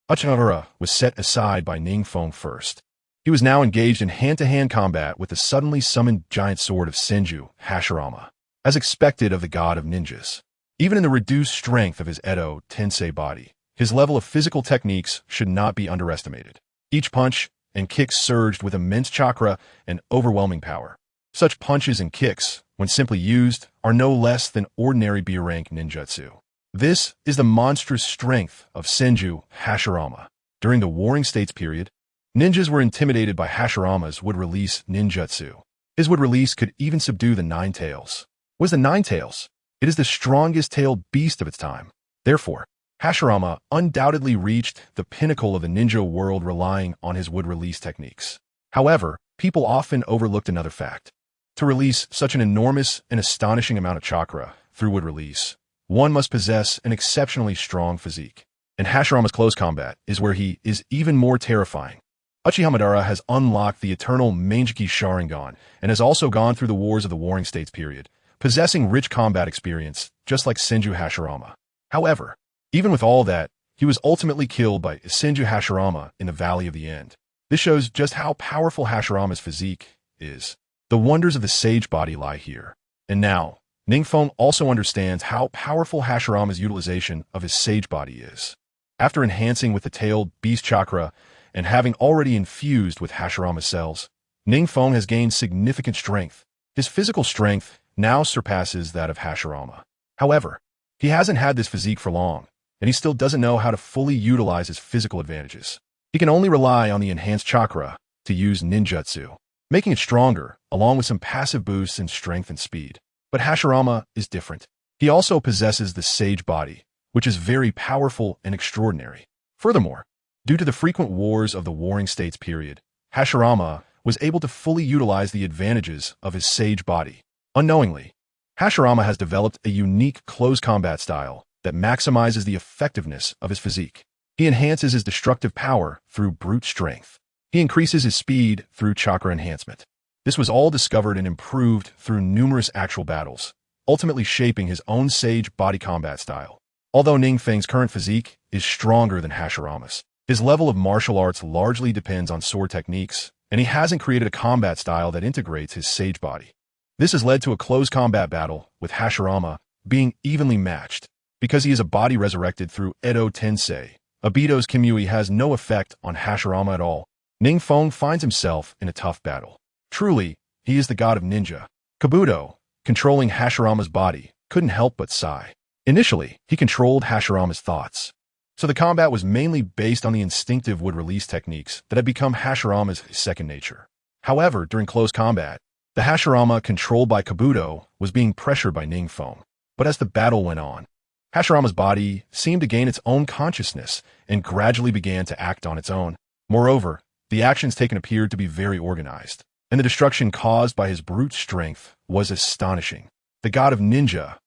Orochimaru was set aside by NingFeng first. He was now engaged in hand-to-hand combat with the suddenly summoned giant sword of Senju Hashirama, as expected of the god of ninjas. Even in the reduced strength of his Edo Tensei body, his level of physical techniques should not be underestimated. Each punch and kick surged with immense chakra and overwhelming power. Such punches and kicks, when simply used, are no less than ordinary B-rank ninjutsu. This is the monstrous strength of Senju Hashirama. During the Warring States period, ninjas were intimidated by Hashirama's wood-release ninjutsu. His wood-release could even subdue the Nine Tails. What is the Nine Tails? It is the strongest tailed beast of its time. Therefore, Hashirama undoubtedly reached the pinnacle of the ninja world relying on his wood-release techniques. However, people often overlooked another fact. To release such an enormous and astonishing amount of chakra through wood-release, one must possess an exceptionally strong physique. And Hashirama's close combat is where he is even more terrifying. Orochimaru has unlocked the eternal Naruto Sharingan and has also gone through the wars of the Warring States period, possessing rich combat experience, just like Senju Hashirama. However, even with all that, he was ultimately killed by Senju Hashirama in the Valley of the End. This shows just how powerful Hashirama's physique is. The wonders of the sage body lie here. And now, NingFeng also understands how powerful Hashirama's utilization of his sage body is. After enhancing with the tailed beast chakra and having already infused with Hashirama's cells, NingFeng has gained significant strength. His physical strength now surpasses that of Hashirama. However, he hasn't had this physique for long, and he still doesn't know how to fully utilize his physical advantages. He can only rely on the enhanced chakra to use ninjutsu, making it stronger, along with some passive boosts in strength and speed. But Hashirama is different. He also possesses the sage body, which is very powerful and extraordinary. Furthermore, due to the frequent wars of the Warring States period, Hashirama was able to fully utilize the advantages of his sage body. Unknowingly, Hashirama has developed a unique close combat style that maximizes the effectiveness of his physique. He enhances his destructive power through brute strength. He increases his speed through chakra enhancement. This was all discovered and improved through numerous actual battles, ultimately shaping his own sage body combat style. Although NingFeng's current physique is stronger than Hashirama's, his level of martial arts largely depends on sword techniques, and he hasn't created a combat style that integrates his sage body. This has led to a close combat battle, with Hashirama being evenly matched. Because he is a body resurrected through Edo Tensei, Obito's Kimui has no effect on Hashirama at all. NingFeng finds himself in a tough battle. Truly, he is the god of ninja. Kabuto, controlling Hashirama's body, couldn't help but sigh. Initially, he controlled Hashirama's thoughts, so the combat was mainly based on the instinctive wood-release techniques that had become Hashirama's second nature. However, during close combat, the Hashirama controlled by Kabuto was being pressured by NingFeng. But as the battle went on, Hashirama's body seemed to gain its own consciousness and gradually began to act on its own. Moreover, the actions taken appeared to be very organized, and the destruction caused by his brute strength was astonishing. The god of ninja,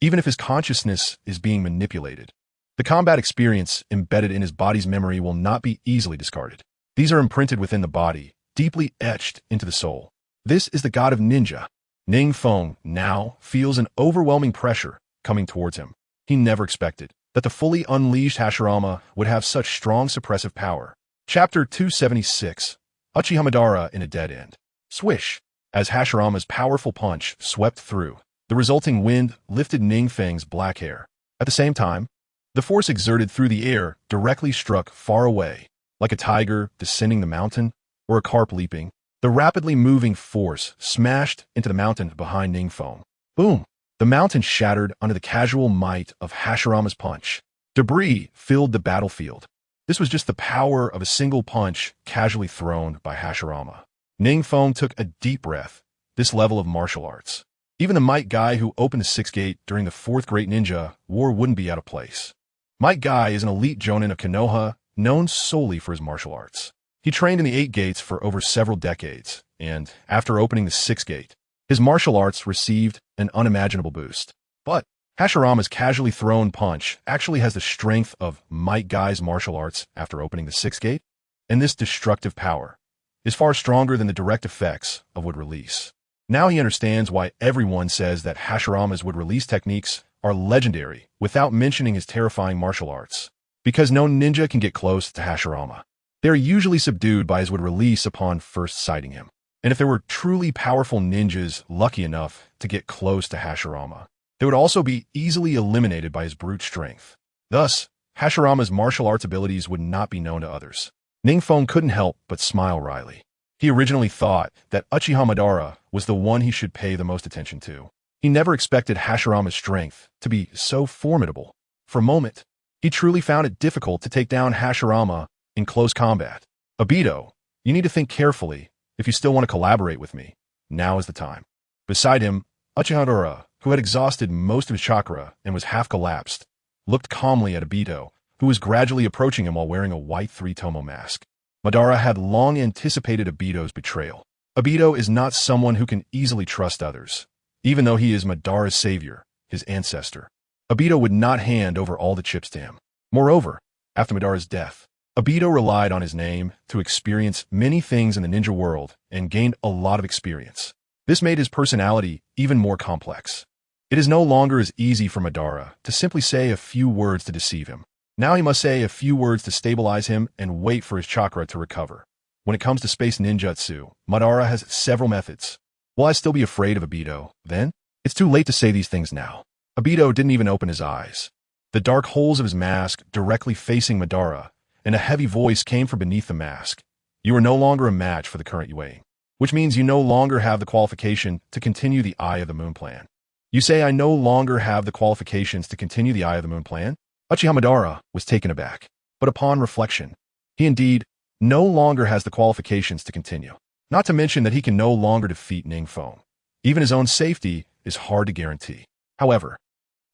even if his consciousness is being manipulated, the combat experience embedded in his body's memory will not be easily discarded. These are imprinted within the body, deeply etched into the soul. This is the god of ninja. NingFeng now feels an overwhelming pressure coming towards him. He never expected that the fully unleashed Hashirama would have such strong suppressive power. Chapter 276, Orochimaru in a Dead End. Swish! As Hashirama's powerful punch swept through, the resulting wind lifted NingFeng's black hair. At the same time, the force exerted through the air directly struck far away, like a tiger descending the mountain or a carp leaping. The rapidly moving force smashed into the mountain behind NingFeng. Boom! The mountain shattered under the casual might of Hashirama's punch. Debris filled the battlefield. This was just the power of a single punch casually thrown by Hashirama. NingFeng took a deep breath. This level of martial arts. Even the Might Guy who opened the Sixth Gate during the Fourth Great Ninja War wouldn't be out of place. Might Guy is an elite jonin of Konoha known solely for his martial arts. He trained in the Eight Gates for over several decades, and after opening the Sixth Gate, his martial arts received an unimaginable boost. But Hashirama's casually thrown punch actually has the strength of Might Guy's martial arts after opening the sixth gate, and this destructive power is far stronger than the direct effects of wood release. Now he understands why everyone says that Hashirama's wood release techniques are legendary without mentioning his terrifying martial arts. Because no ninja can get close to Hashirama. They are usually subdued by his wood release upon first sighting him. And if there were truly powerful ninjas lucky enough to get close to Hashirama, they would also be easily eliminated by his brute strength. Thus, Hashirama's martial arts abilities would not be known to others. NingFeng couldn't help but smile wryly. He originally thought that Uchiha Madara was the one he should pay the most attention to. He never expected Hashirama's strength to be so formidable. For a moment, he truly found it difficult to take down Hashirama in close combat. Obito, you need to think carefully if you still want to collaborate with me. Now is the time. Beside him, Uchiha Madara, who had exhausted most of his chakra and was half collapsed, looked calmly at Obito, who was gradually approaching him while wearing a white three-tomo mask. Madara had long anticipated Obito's betrayal. Obito is not someone who can easily trust others. Even though he is Madara's savior, his ancestor, Obito would not hand over all the chips to him. Moreover, after Madara's death, Obito relied on his name to experience many things in the ninja world and gained a lot of experience. This made his personality even more complex. It is no longer as easy for Madara to simply say a few words to deceive him. Now he must say a few words to stabilize him and wait for his chakra to recover. When it comes to space ninjutsu, Madara has several methods. Will I still be afraid of Obito, then? It's too late to say these things now. Obito didn't even open his eyes. The dark holes of his mask directly facing Madara, and a heavy voice came from beneath the mask. You are no longer a match for the current Yue, which means you no longer have the qualification to continue the Eye of the Moon plan. You say I no longer have the qualifications to continue the Eye of the Moon plan? Uchiha Madara was taken aback, but upon reflection, he indeed no longer has the qualifications to continue. Not to mention that he can no longer defeat NingFeng. Even his own safety is hard to guarantee. However,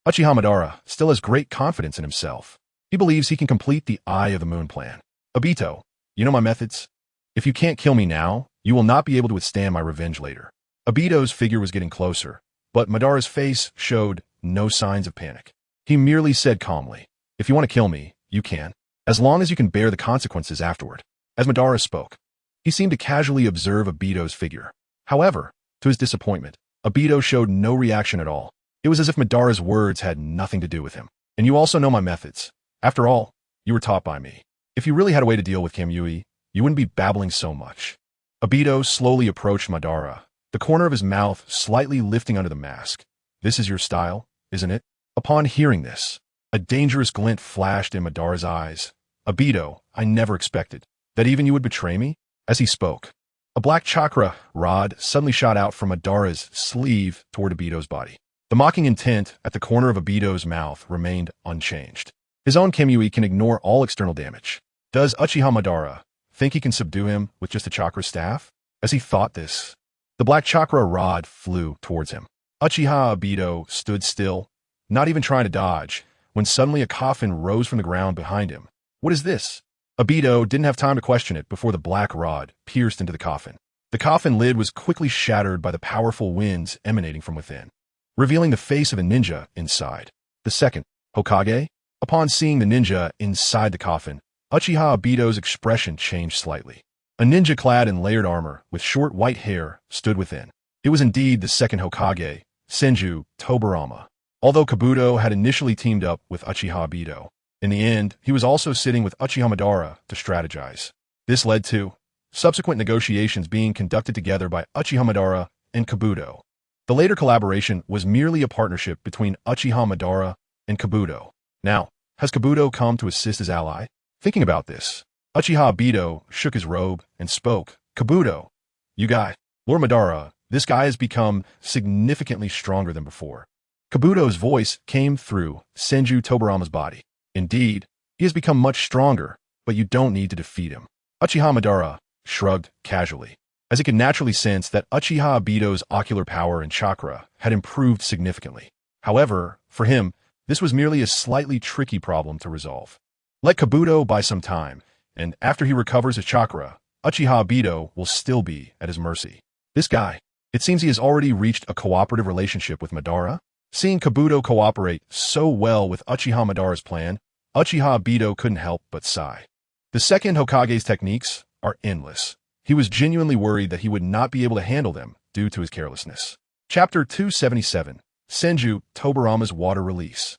Uchiha Madara still has great confidence in himself. He believes he can complete the Eye of the Moon plan. Obito, you know my methods? If you can't kill me now, you will not be able to withstand my revenge later. Obito's figure was getting closer, but Madara's face showed no signs of panic. He merely said calmly, if you want to kill me, you can, as long as you can bear the consequences afterward. As Madara spoke, he seemed to casually observe Obito's figure. However, to his disappointment, Obito showed no reaction at all. It was as if Madara's words had nothing to do with him. And you also know my methods. After all, you were taught by me. If you really had a way to deal with Kamui, you wouldn't be babbling so much. Obito slowly approached Madara, the corner of his mouth slightly lifting under the mask. This is your style, isn't it? Upon hearing this, a dangerous glint flashed in Madara's eyes. Obito, I never expected that even you would betray me. As he spoke, a black chakra rod suddenly shot out from Madara's sleeve toward Obito's body. The mocking intent at the corner of Obito's mouth remained unchanged. His own Kamui can ignore all external damage. Does Uchiha Madara think he can subdue him with just a chakra staff? As he thought this, the black chakra rod flew towards him. Uchiha Obito stood still, not even trying to dodge, when suddenly a coffin rose from the ground behind him. What is this? Obito didn't have time to question it before the black rod pierced into the coffin. The coffin lid was quickly shattered by the powerful winds emanating from within, revealing the face of a ninja inside. The second Hokage? Upon seeing the ninja inside the coffin, Uchiha Obito's expression changed slightly. A ninja clad in layered armor with short white hair stood within. It was indeed the second Hokage, Senju Tobirama. Although Kabuto had initially teamed up with Uchiha Obito, in the end, he was also sitting with Uchiha Madara to strategize. This led to subsequent negotiations being conducted together by Uchiha Madara and Kabuto. The later collaboration was merely a partnership between Uchiha Madara and Kabuto. Now, has Kabuto come to assist his ally? Thinking about this, Uchiha Obito shook his robe and spoke. Kabuto, you guy, Lord Madara, this guy has become significantly stronger than before. Kabuto's voice came through Senju Tobirama's body. Indeed, he has become much stronger, but you don't need to defeat him. Uchiha Madara shrugged casually, as he could naturally sense that Uchiha Obito's ocular power and chakra had improved significantly. However, for him, this was merely a slightly tricky problem to resolve. Let Kabuto buy some time, and after he recovers his chakra, Uchiha Obito will still be at his mercy. This guy, it seems he has already reached a cooperative relationship with Madara. Seeing Kabuto cooperate so well with Uchiha Madara's plan, Uchiha Obito couldn't help but sigh. The second Hokage's techniques are endless. He was genuinely worried that he would not be able to handle them due to his carelessness. Chapter 277, Senju Tobirama's Water Release.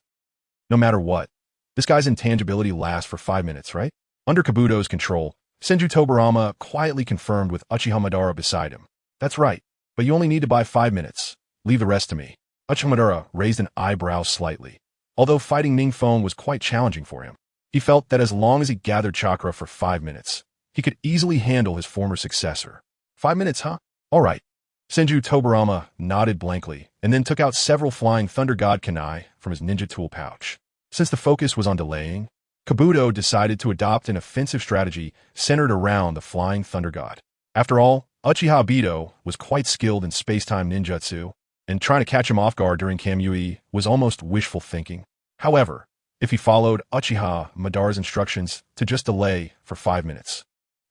No matter what, this guy's intangibility lasts for 5 minutes, right? Under Kabuto's control, Senju Tobirama quietly confirmed with Uchiha Madara beside him. That's right, but you only need to buy 5 minutes. Leave the rest to me. Uchiha Madara raised an eyebrow slightly. Although fighting NingFeng was quite challenging for him, he felt that as long as he gathered chakra for 5 minutes, he could easily handle his former successor. 5 minutes, huh? All right. Senju Tobirama nodded blankly and then took out several flying Thunder God kunai from his ninja tool pouch. Since the focus was on delaying, Kabuto decided to adopt an offensive strategy centered around the flying Thunder God. After all, Uchiha Obito was quite skilled in space-time ninjutsu, and trying to catch him off guard during Kamui was almost wishful thinking. However, if he followed Uchiha Madara's instructions to just delay for 5 minutes,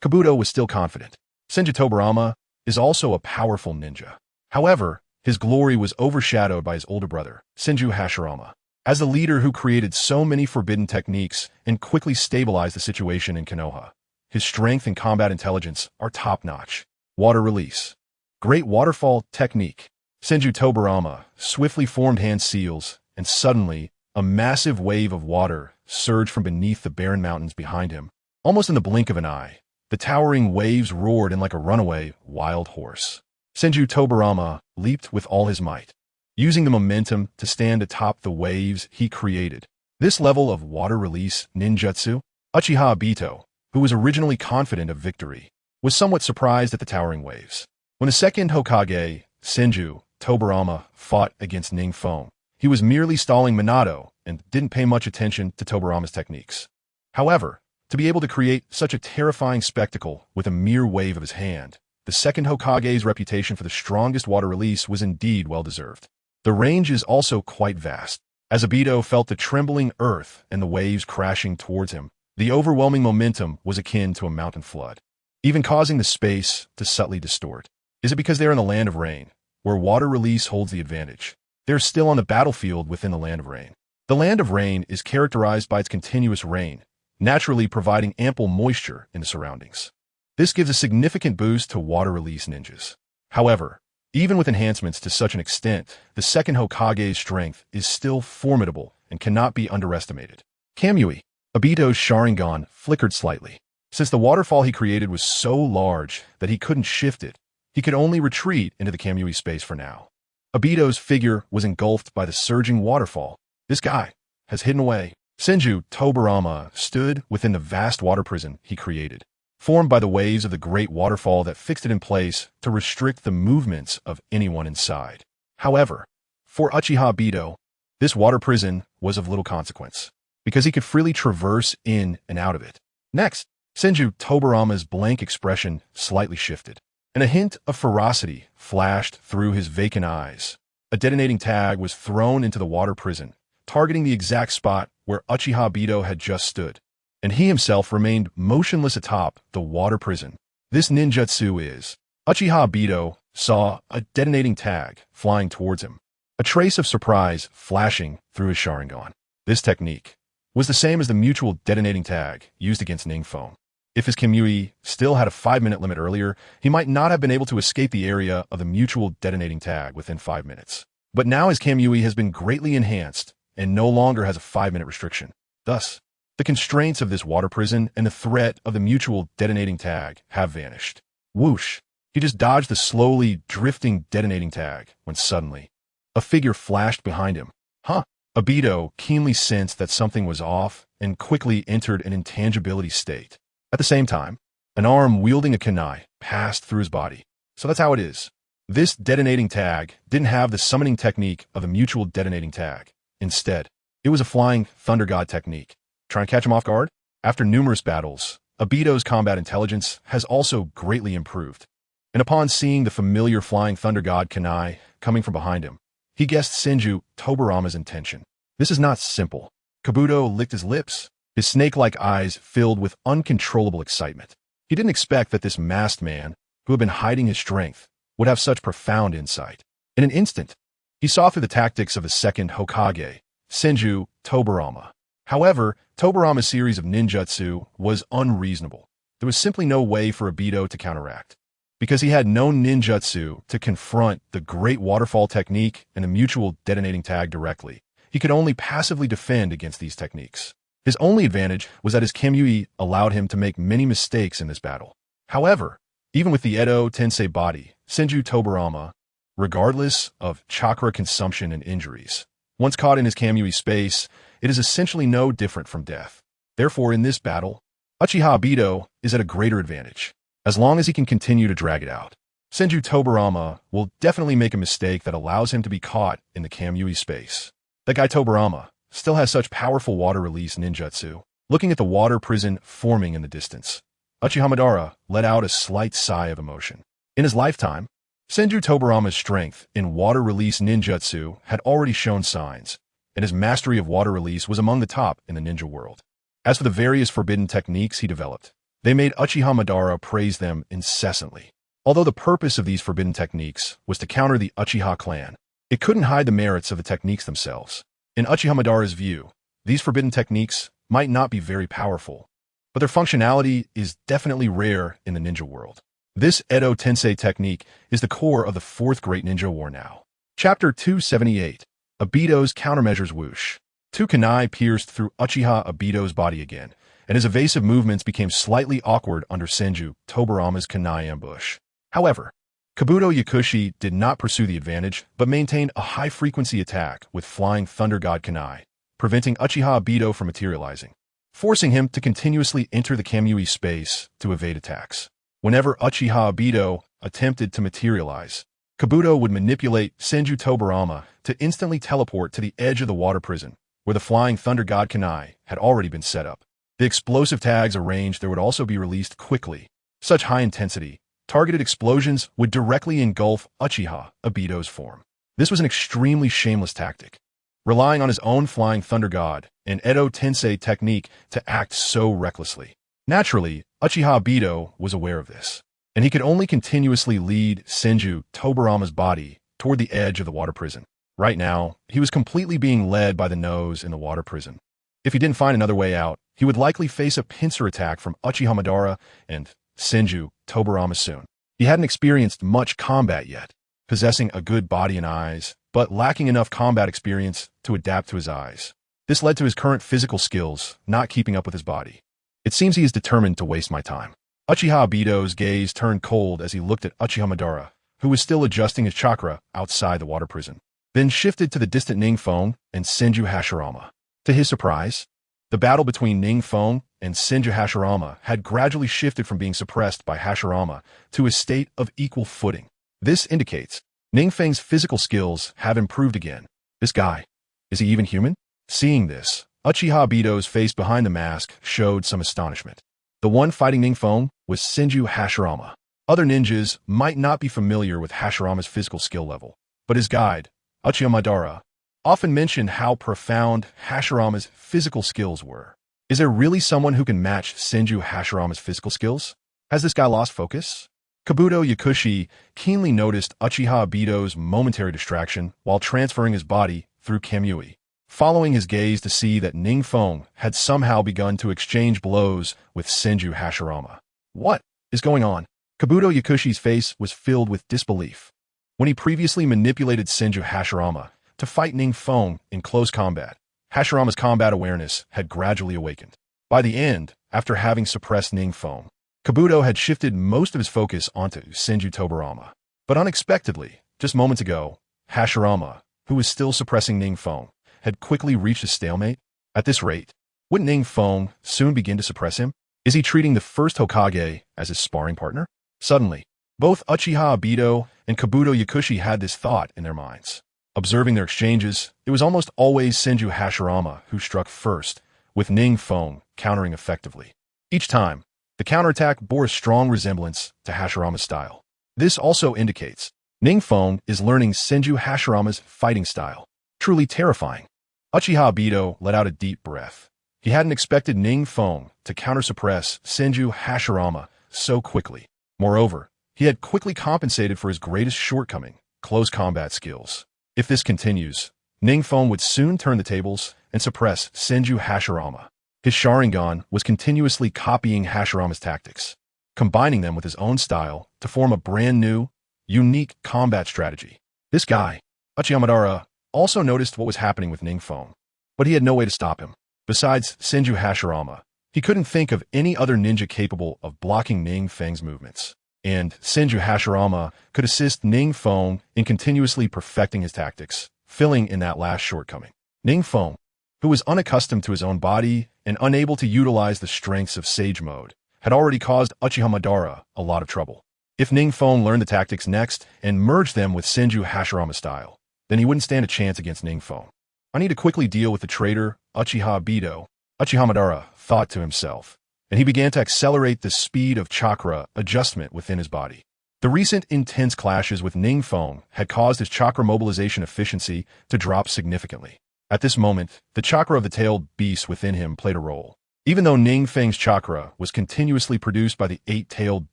Kabuto was still confident. Senju Tobirama is also a powerful ninja. However, his glory was overshadowed by his older brother, Senju Hashirama. As the leader who created so many forbidden techniques and quickly stabilized the situation in Konoha, his strength and combat intelligence are top-notch. Water Release. Great Waterfall Technique. Senju Tobirama swiftly formed hand seals, and suddenly, a massive wave of water surged from beneath the barren mountains behind him. Almost in the blink of an eye, the towering waves roared in like a runaway wild horse. Senju Tobirama leaped with all his might, using the momentum to stand atop the waves he created. This level of water release ninjutsu, Uchiha Obito, who was originally confident of victory, was somewhat surprised at the towering waves. When the second Hokage, Senju Tobirama, fought against NingFeng, he was merely stalling Minato and didn't pay much attention to Tobirama's techniques. However, to be able to create such a terrifying spectacle with a mere wave of his hand, the second Hokage's reputation for the strongest water release was indeed well-deserved. The range is also quite vast. As Obito felt the trembling earth and the waves crashing towards him, the overwhelming momentum was akin to a mountain flood, even causing the space to subtly distort. Is it because they're in the land of rain, where water release holds the advantage? They're still on the battlefield within the land of rain. The land of rain is characterized by its continuous rain, naturally providing ample moisture in the surroundings. This gives a significant boost to water release ninjas. However, even with enhancements to such an extent, the second Hokage's strength is still formidable and cannot be underestimated. Kamui. Obito's Sharingan flickered slightly. Since the waterfall he created was so large that he couldn't shift it, he could only retreat into the Kamui space for now. Obito's figure was engulfed by the surging waterfall. This guy has hidden away. Senju Tobirama stood within the vast water prison he created, formed by the waves of the great waterfall that fixed it in place to restrict the movements of anyone inside. However, for Uchiha Obito, this water prison was of little consequence, because he could freely traverse in and out of it. Next, Senju Tobirama's blank expression slightly shifted, and a hint of ferocity flashed through his vacant eyes. A detonating tag was thrown into the water prison, targeting the exact spot where Uchiha Obito had just stood, and he himself remained motionless atop the water prison. This ninjutsu is. Uchiha Obito saw a detonating tag flying towards him, a trace of surprise flashing through his Sharingan. This technique was the same as the mutual detonating tag used against NingFeng. If his Kamui still had a 5-minute limit earlier, he might not have been able to escape the area of the mutual detonating tag within 5 minutes. But now his Kamui has been greatly enhanced and no longer has a 5-minute restriction. Thus, the constraints of this water prison and the threat of the mutual detonating tag have vanished. Whoosh! He just dodged the slowly drifting detonating tag when suddenly, a figure flashed behind him. Huh? Obito keenly sensed that something was off and quickly entered an intangibility state. At the same time, an arm wielding a kunai passed through his body. So that's how it is. This detonating tag didn't have the summoning technique of the mutual detonating tag. Instead, it was a flying Thunder God technique. Trying to catch him off guard? After numerous battles, Obito's combat intelligence has also greatly improved. And upon seeing the familiar flying Thunder God kunai coming from behind him, he guessed Senju Tobirama's intention. This is not simple. Kabuto licked his lips, his snake-like eyes filled with uncontrollable excitement. He didn't expect that this masked man, who had been hiding his strength, would have such profound insight. In an instant, He saw through the tactics of the second Hokage, Senju Tobirama. However, Tobirama's series of ninjutsu was unreasonable. There was simply no way for Obito to counteract. Because he had no ninjutsu to confront the Great Waterfall technique and the mutual detonating tag directly, he could only passively defend against these techniques. His only advantage was that his Kamui allowed him to make many mistakes in this battle. However, even with the Edo Tensei body, Senju Tobirama, regardless of chakra consumption and injuries, once caught in his Kamui space, it is essentially no different from death. Therefore, in this battle, Uchiha Obito is at a greater advantage, as long as he can continue to drag it out. Senju Tobirama will definitely make a mistake that allows him to be caught in the Kamui space. That guy Tobirama still has such powerful water release ninjutsu. Looking at the water prison forming in the distance, Uchiha Madara let out a slight sigh of emotion. In his lifetime, Senju Tobirama's strength in water release ninjutsu had already shown signs, and his mastery of water release was among the top in the ninja world. As for the various forbidden techniques he developed, they made Uchiha Madara praise them incessantly. Although the purpose of these forbidden techniques was to counter the Uchiha clan, it couldn't hide the merits of the techniques themselves. In Uchiha Madara's view, these forbidden techniques might not be very powerful, but their functionality is definitely rare in the ninja world. This Edo Tensei technique is the core of the fourth great ninja war now. Chapter 278, Obito's Countermeasures Whoosh. Two kunai pierced through Uchiha Obito's body again, and his evasive movements became slightly awkward under Senju Tobirama's kunai ambush. However, Kabuto Yakushi did not pursue the advantage, but maintained a high-frequency attack with Flying Thunder God kunai, preventing Uchiha Obito from materializing, forcing him to continuously enter the Kamui space to evade attacks. Whenever Uchiha Obito attempted to materialize, Kabuto would manipulate Senju Tobirama to instantly teleport to the edge of the water prison, where the Flying Thunder God kunai had already been set up. The explosive tags arranged there would also be released quickly. Such high-intensity, targeted explosions would directly engulf Uchiha Obito's form. This was an extremely shameless tactic, relying on his own Flying Thunder God and Edo Tensei technique to act so recklessly. Naturally, Uchiha Obito was aware of this, and he could only continuously lead Senju Tobirama's body toward the edge of the water prison. Right now, he was completely being led by the nose in the water prison. If he didn't find another way out, he would likely face a pincer attack from Uchiha Madara and Senju Tobirama soon. He hadn't experienced much combat yet, possessing a good body and eyes, but lacking enough combat experience to adapt to his eyes. This led to his current physical skills not keeping up with his body. It seems he is determined to waste my time. Uchiha Obito's gaze turned cold as he looked at Uchiha Madara, who was still adjusting his chakra outside the water prison, then shifted to the distant NingFeng and Senju Hashirama. To his surprise, the battle between NingFeng and Senju Hashirama had gradually shifted from being suppressed by Hashirama to a state of equal footing. This indicates NingFeng's physical skills have improved again. This guy, is he even human? Seeing this, Uchiha Obito's face behind the mask showed some astonishment. The one fighting NingFeng was Senju Hashirama. Other ninjas might not be familiar with Hashirama's physical skill level, but his guide, Uchiha Madara, often mentioned how profound Hashirama's physical skills were. Is there really someone who can match Senju Hashirama's physical skills? Has this guy lost focus? Kabuto Yakushi keenly noticed Uchiha Obito's momentary distraction while transferring his body through Kamui, following his gaze to see that NingFeng had somehow begun to exchange blows with Senju Hashirama. What is going on? Kabuto Yakushi's face was filled with disbelief. When he previously manipulated Senju Hashirama to fight NingFeng in close combat, Hashirama's combat awareness had gradually awakened. By the end, after having suppressed NingFeng, Kabuto had shifted most of his focus onto Senju Tobirama. But unexpectedly, just moments ago, Hashirama, who was still suppressing NingFeng, had quickly reached a stalemate. At this rate, wouldn't NingFeng soon begin to suppress him? Is he treating the first Hokage as his sparring partner? Suddenly, both Uchiha Obito and Kabuto Yakushi had this thought in their minds. Observing their exchanges, it was almost always Senju Hashirama who struck first, with NingFeng countering effectively. Each time, the counterattack bore a strong resemblance to Hashirama's style. This also indicates NingFeng is learning Senju Hashirama's fighting style. Truly terrifying. Uchiha Obito let out a deep breath. He hadn't expected NingFeng to counter-suppress Senju Hashirama so quickly. Moreover, he had quickly compensated for his greatest shortcoming, close combat skills. If this continues, NingFeng would soon turn the tables and suppress Senju Hashirama. His Sharingan was continuously copying Hashirama's tactics, combining them with his own style to form a brand new, unique combat strategy. This guy, Orochimaru, also noticed what was happening with NingFeng, but he had no way to stop him. Besides Senju Hashirama, he couldn't think of any other ninja capable of blocking NingFeng's movements. And Senju Hashirama could assist NingFeng in continuously perfecting his tactics, filling in that last shortcoming. NingFeng, who was unaccustomed to his own body and unable to utilize the strengths of Sage Mode, had already caused Orochimaru a lot of trouble. If NingFeng learned the tactics next and merged them with Senju Hashirama's style, then he wouldn't stand a chance against NingFeng. I need to quickly deal with the traitor Uchiha Obito, Orochimaru thought to himself, and he began to accelerate the speed of chakra adjustment within his body. The recent intense clashes with NingFeng had caused his chakra mobilization efficiency to drop significantly. At this moment, the chakra of the tailed beast within him played a role. Even though NingFeng's chakra was continuously produced by the 8-tailed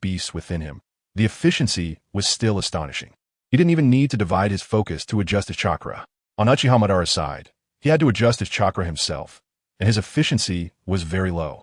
beasts within him, the efficiency was still astonishing. He didn't even need to divide his focus to adjust his chakra. On Orochimaru's side, he had to adjust his chakra himself, and his efficiency was very low.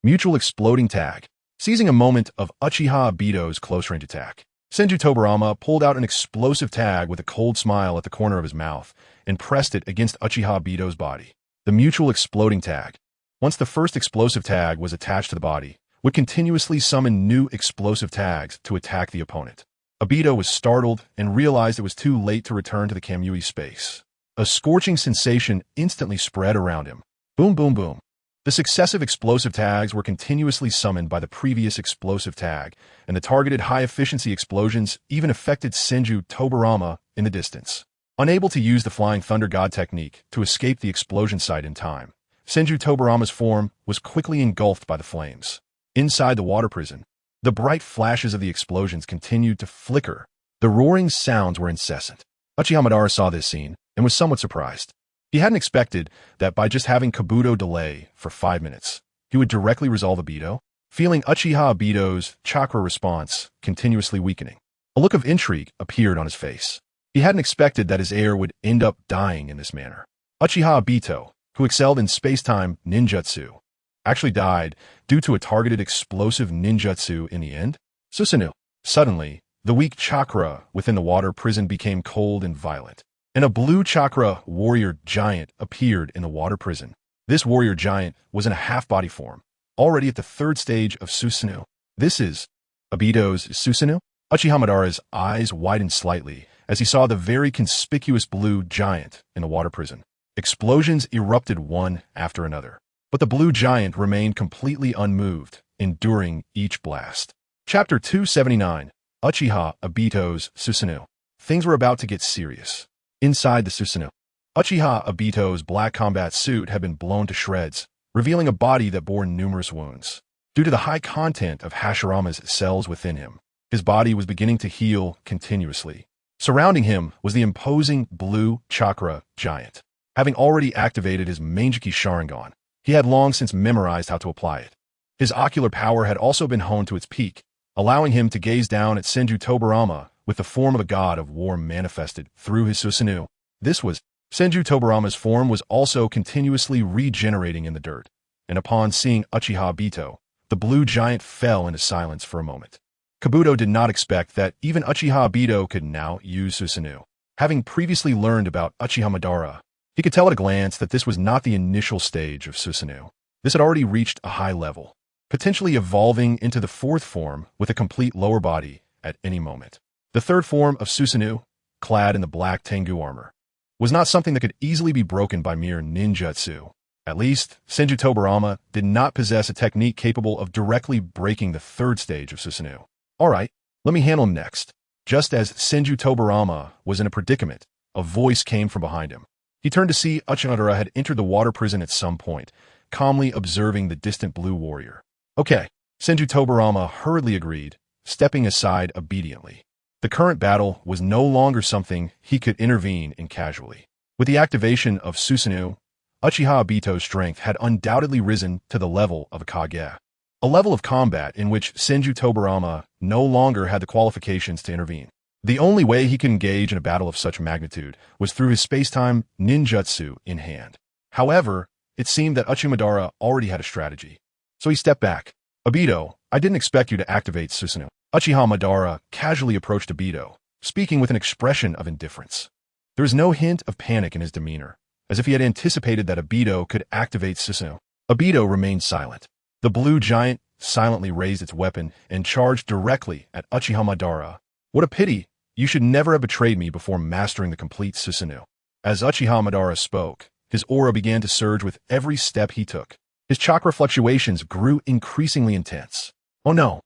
Mutual exploding tag. Seizing a moment of Uchiha Obito's close-range attack, Senju Tobarama pulled out an explosive tag with a cold smile at the corner of his mouth and pressed it against Uchiha Obito's body. The mutual exploding tag. Once the first explosive tag was attached to the body, would continuously summon new explosive tags to attack the opponent. Obito was startled and realized it was too late to return to the Kamui space. A scorching sensation instantly spread around him. Boom, boom, boom. The successive explosive tags were continuously summoned by the previous explosive tag, and the targeted high-efficiency explosions even affected Senju Tobarama in the distance. Unable to use the Flying Thunder God technique to escape the explosion site in time, Senju Tobarama's form was quickly engulfed by the flames. Inside the water prison, the bright flashes of the explosions continued to flicker. The roaring sounds were incessant. Orochimaru saw this scene and was somewhat surprised. He hadn't expected that by just having Kabuto delay for 5 minutes, he would directly resolve Obito, feeling Uchiha Obito's chakra response continuously weakening. A look of intrigue appeared on his face. He hadn't expected that his heir would end up dying in this manner. Uchiha Obito, who excelled in space-time ninjutsu, actually died due to a targeted explosive ninjutsu in the end. Susanoo. Suddenly, the weak chakra within the water prison became cold and violent, and a blue chakra warrior giant appeared in the water prison. This warrior giant was in a half-body form, already at the 3rd stage of Susanoo. This is Obito's Susanoo? Orochimaru's eyes widened slightly as he saw the very conspicuous blue giant in the water prison. Explosions erupted one after another, but the blue giant remained completely unmoved, enduring each blast. Chapter 279, Uchiha Obito's Susanoo. Things were about to get serious. Inside the Susanoo, Uchiha Obito's black combat suit had been blown to shreds, revealing a body that bore numerous wounds. Due to the high content of Hashirama's cells within him, his body was beginning to heal continuously. Surrounding him was the imposing blue chakra giant. Having already activated his Manjiki Sharingan, he had long since memorized how to apply it. His ocular power had also been honed to its peak, allowing him to gaze down at Senju Tobarama with the form of a god of war manifested through his Susanoo. This was Senju Tobarama's form was also continuously regenerating in the dirt, and upon seeing Uchiha Obito, the blue giant fell into silence for a moment. Kabuto did not expect that even Uchiha Obito could now use Susanoo. Having previously learned about Orochimaru, he could tell at a glance that this was not the initial stage of Susanoo. This had already reached a high level, potentially evolving into the 4th form with a complete lower body at any moment. The 3rd form of Susanoo, clad in the black Tengu armor, was not something that could easily be broken by mere ninjutsu. At least, Senju Tobarama did not possess a technique capable of directly breaking the 3rd stage of Susanoo. Alright, let me handle him next. Just as Senju Tobarama was in a predicament, a voice came from behind him. He turned to see Orochimaru had entered the water prison at some point, calmly observing the distant blue warrior. Okay, Senju Tobarama hurriedly agreed, stepping aside obediently. The current battle was no longer something he could intervene in casually. With the activation of Susanoo, Uchiha Obito's strength had undoubtedly risen to the level of a Kage. A level of combat in which Senju Tobarama no longer had the qualifications to intervene. The only way he could engage in a battle of such magnitude was through his space-time ninjutsu in hand. However, it seemed that Orochimaru already had a strategy. So he stepped back. Obito, I didn't expect you to activate Susanoo. Uchiha Madara casually approached Obito, speaking with an expression of indifference. There was no hint of panic in his demeanor, as if he had anticipated that Obito could activate Susanoo. Obito remained silent. The blue giant silently raised its weapon and charged directly at Uchiha Madara. What a pity! You should never have betrayed me before mastering the complete Susanoo. As Uchiha Madara spoke, his aura began to surge with every step he took. His chakra fluctuations grew increasingly intense. Oh no!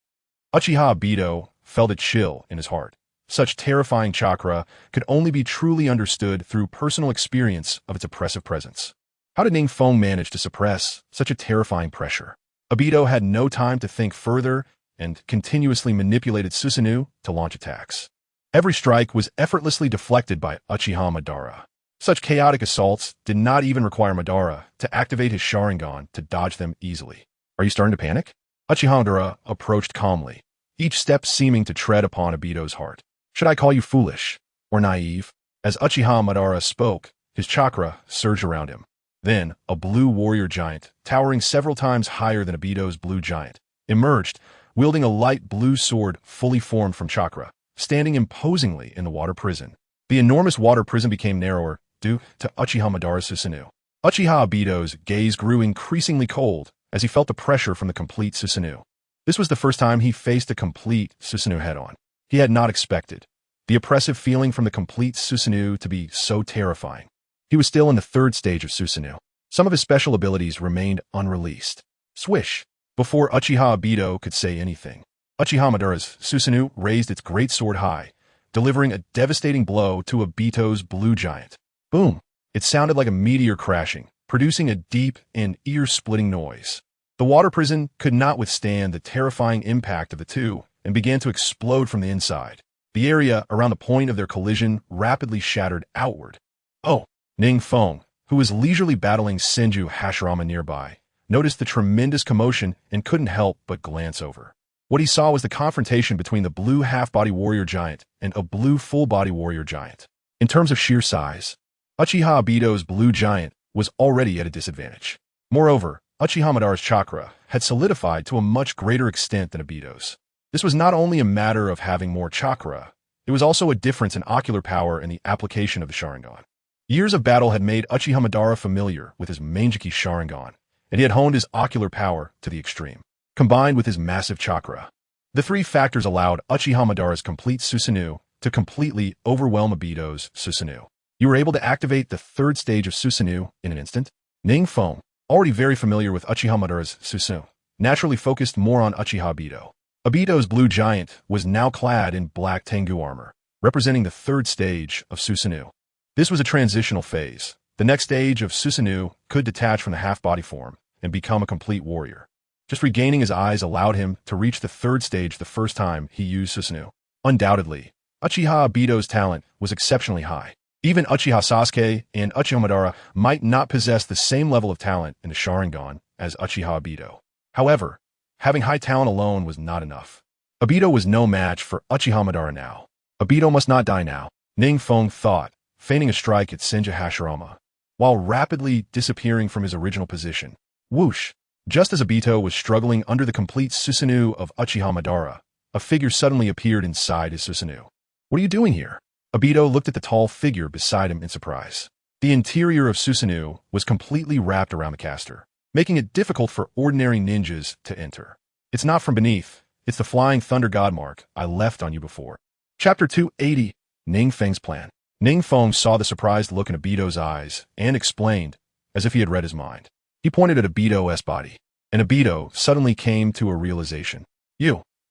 Uchiha Obito felt a chill in his heart. Such terrifying chakra could only be truly understood through personal experience of its oppressive presence. How did NingFeng manage to suppress such a terrifying pressure? Obito had no time to think further and continuously manipulated Susanoo to launch attacks. Every strike was effortlessly deflected by Uchiha Madara. Such chaotic assaults did not even require Madara to activate his Sharingan to dodge them easily. Are you starting to panic? Uchiha Madara approached calmly, each step seeming to tread upon Obito's heart. Should I call you foolish or naive? As Uchiha Madara spoke, his chakra surged around him. Then, a blue warrior giant, towering several times higher than Obito's blue giant, emerged, wielding a light blue sword fully formed from chakra, standing imposingly in the water prison. The enormous water prison became narrower due to Uchiha Madara's Susanoo. Uchiha Obito's gaze grew increasingly cold as he felt the pressure from the complete Susanoo. This was the first time he faced a complete Susanoo head-on. He had not expected the oppressive feeling from the complete Susanoo to be so terrifying. He was still in the third stage of Susanoo. Some of his special abilities remained unreleased. Swish! Before Uchiha Obito could say anything, Uchiha Madara's Susanoo raised its great sword high, delivering a devastating blow to Obito's blue giant. Boom! It sounded like a meteor crashing, producing a deep and ear-splitting noise. The water prison could not withstand the terrifying impact of the two and began to explode from the inside. The area around the point of their collision rapidly shattered outward. Oh! NingFeng, who was leisurely battling Senju Hashirama nearby, noticed the tremendous commotion and couldn't help but glance over. What he saw was the confrontation between the blue half-body warrior giant and a blue full-body warrior giant. In terms of sheer size, Uchiha Obito's blue giant was already at a disadvantage. Moreover, Uchiha Madara's chakra had solidified to a much greater extent than Obito's. This was not only a matter of having more chakra, it was also a difference in ocular power and the application of the Sharingan. Years of battle had made Uchiha Madara familiar with his Manjiki Sharingan, and he had honed his ocular power to the extreme, combined with his massive chakra. The three factors allowed Uchiha Madara's complete Susanoo to completely overwhelm Obito's Susanoo. You were able to activate the third stage of Susanoo in an instant. NingFeng, already very familiar with Uchiha Madara's Susanoo, naturally focused more on Uchiha Obito. Obito's blue giant was now clad in black Tengu armor, representing the third stage of Susanoo. This was a transitional phase. The next stage of Susanoo could detach from the half-body form and become a complete warrior. Just regaining his eyes allowed him to reach the third stage the first time he used Susanoo. Undoubtedly, Uchiha Obito's talent was exceptionally high. Even Uchiha Sasuke and Uchiha Madara might not possess the same level of talent in the Sharingan as Uchiha Obito. However, having high talent alone was not enough. Obito was no match for Uchiha Madara now. Obito must not die now, NingFeng thought, feigning a strike at Senju Hashirama, while rapidly disappearing from his original position. Whoosh! Just as Obito was struggling under the complete Susanoo of Uchiha Madara, a figure suddenly appeared inside his Susanoo. What are you doing here? Obito looked at the tall figure beside him in surprise. The interior of Susanoo was completely wrapped around the caster, making it difficult for ordinary ninjas to enter. It's not from beneath, it's the flying thunder god mark I left on you before. Chapter 280, NingFeng's Plan. NingFeng saw the surprised look in Obito's eyes and explained, as if he had read his mind. He pointed at Obito's body, and Obito suddenly came to a realization.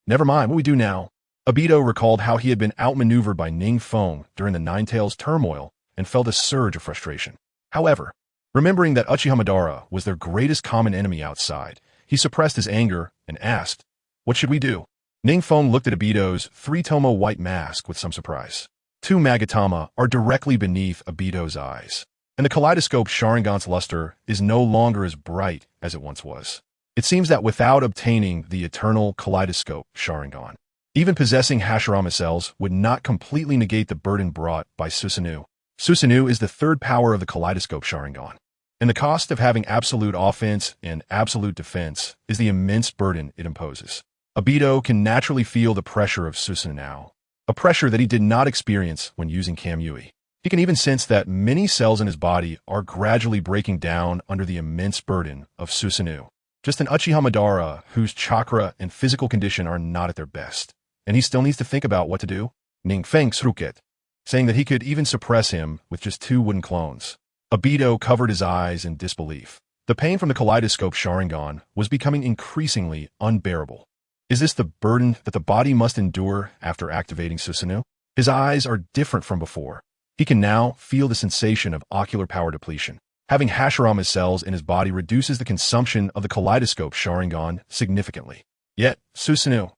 Never mind, what we do now? Obito recalled how he had been outmaneuvered by NingFeng during the Nine-Tails turmoil and felt a surge of frustration. However, remembering that Uchiha Madara was their greatest common enemy outside, he suppressed his anger and asked, "What should we do?" NingFeng looked at Obito's three-tomo white mask with some surprise. Two Magatama are directly beneath Obito's eyes, and the kaleidoscope Sharingan's luster is no longer as bright as it once was. It seems that without obtaining the eternal kaleidoscope Sharingan, Even possessing Hashirama cells would not completely negate the burden brought by Susanoo. Susanoo is the third power of the Kaleidoscope Sharingan, and the cost of having absolute offense and absolute defense is the immense burden it imposes. Obito can naturally feel the pressure of Susanoo now, a pressure that he did not experience when using Kamui. He can even sense that many cells in his body are gradually breaking down under the immense burden of Susanoo. Just an Uchiha Madara whose chakra and physical condition are not at their best, and he still needs to think about what to do. NingFeng Sruket, saying that he could even suppress him with just 2 wooden clones. Obito covered his eyes in disbelief. The pain from the Kaleidoscope Sharingan was becoming increasingly unbearable. Is this the burden that the body must endure after activating Susanoo? His eyes are different from before. He can now feel the sensation of ocular power depletion. Having Hashirama's cells in his body reduces the consumption of the Kaleidoscope Sharingan significantly. Yet, Susanoo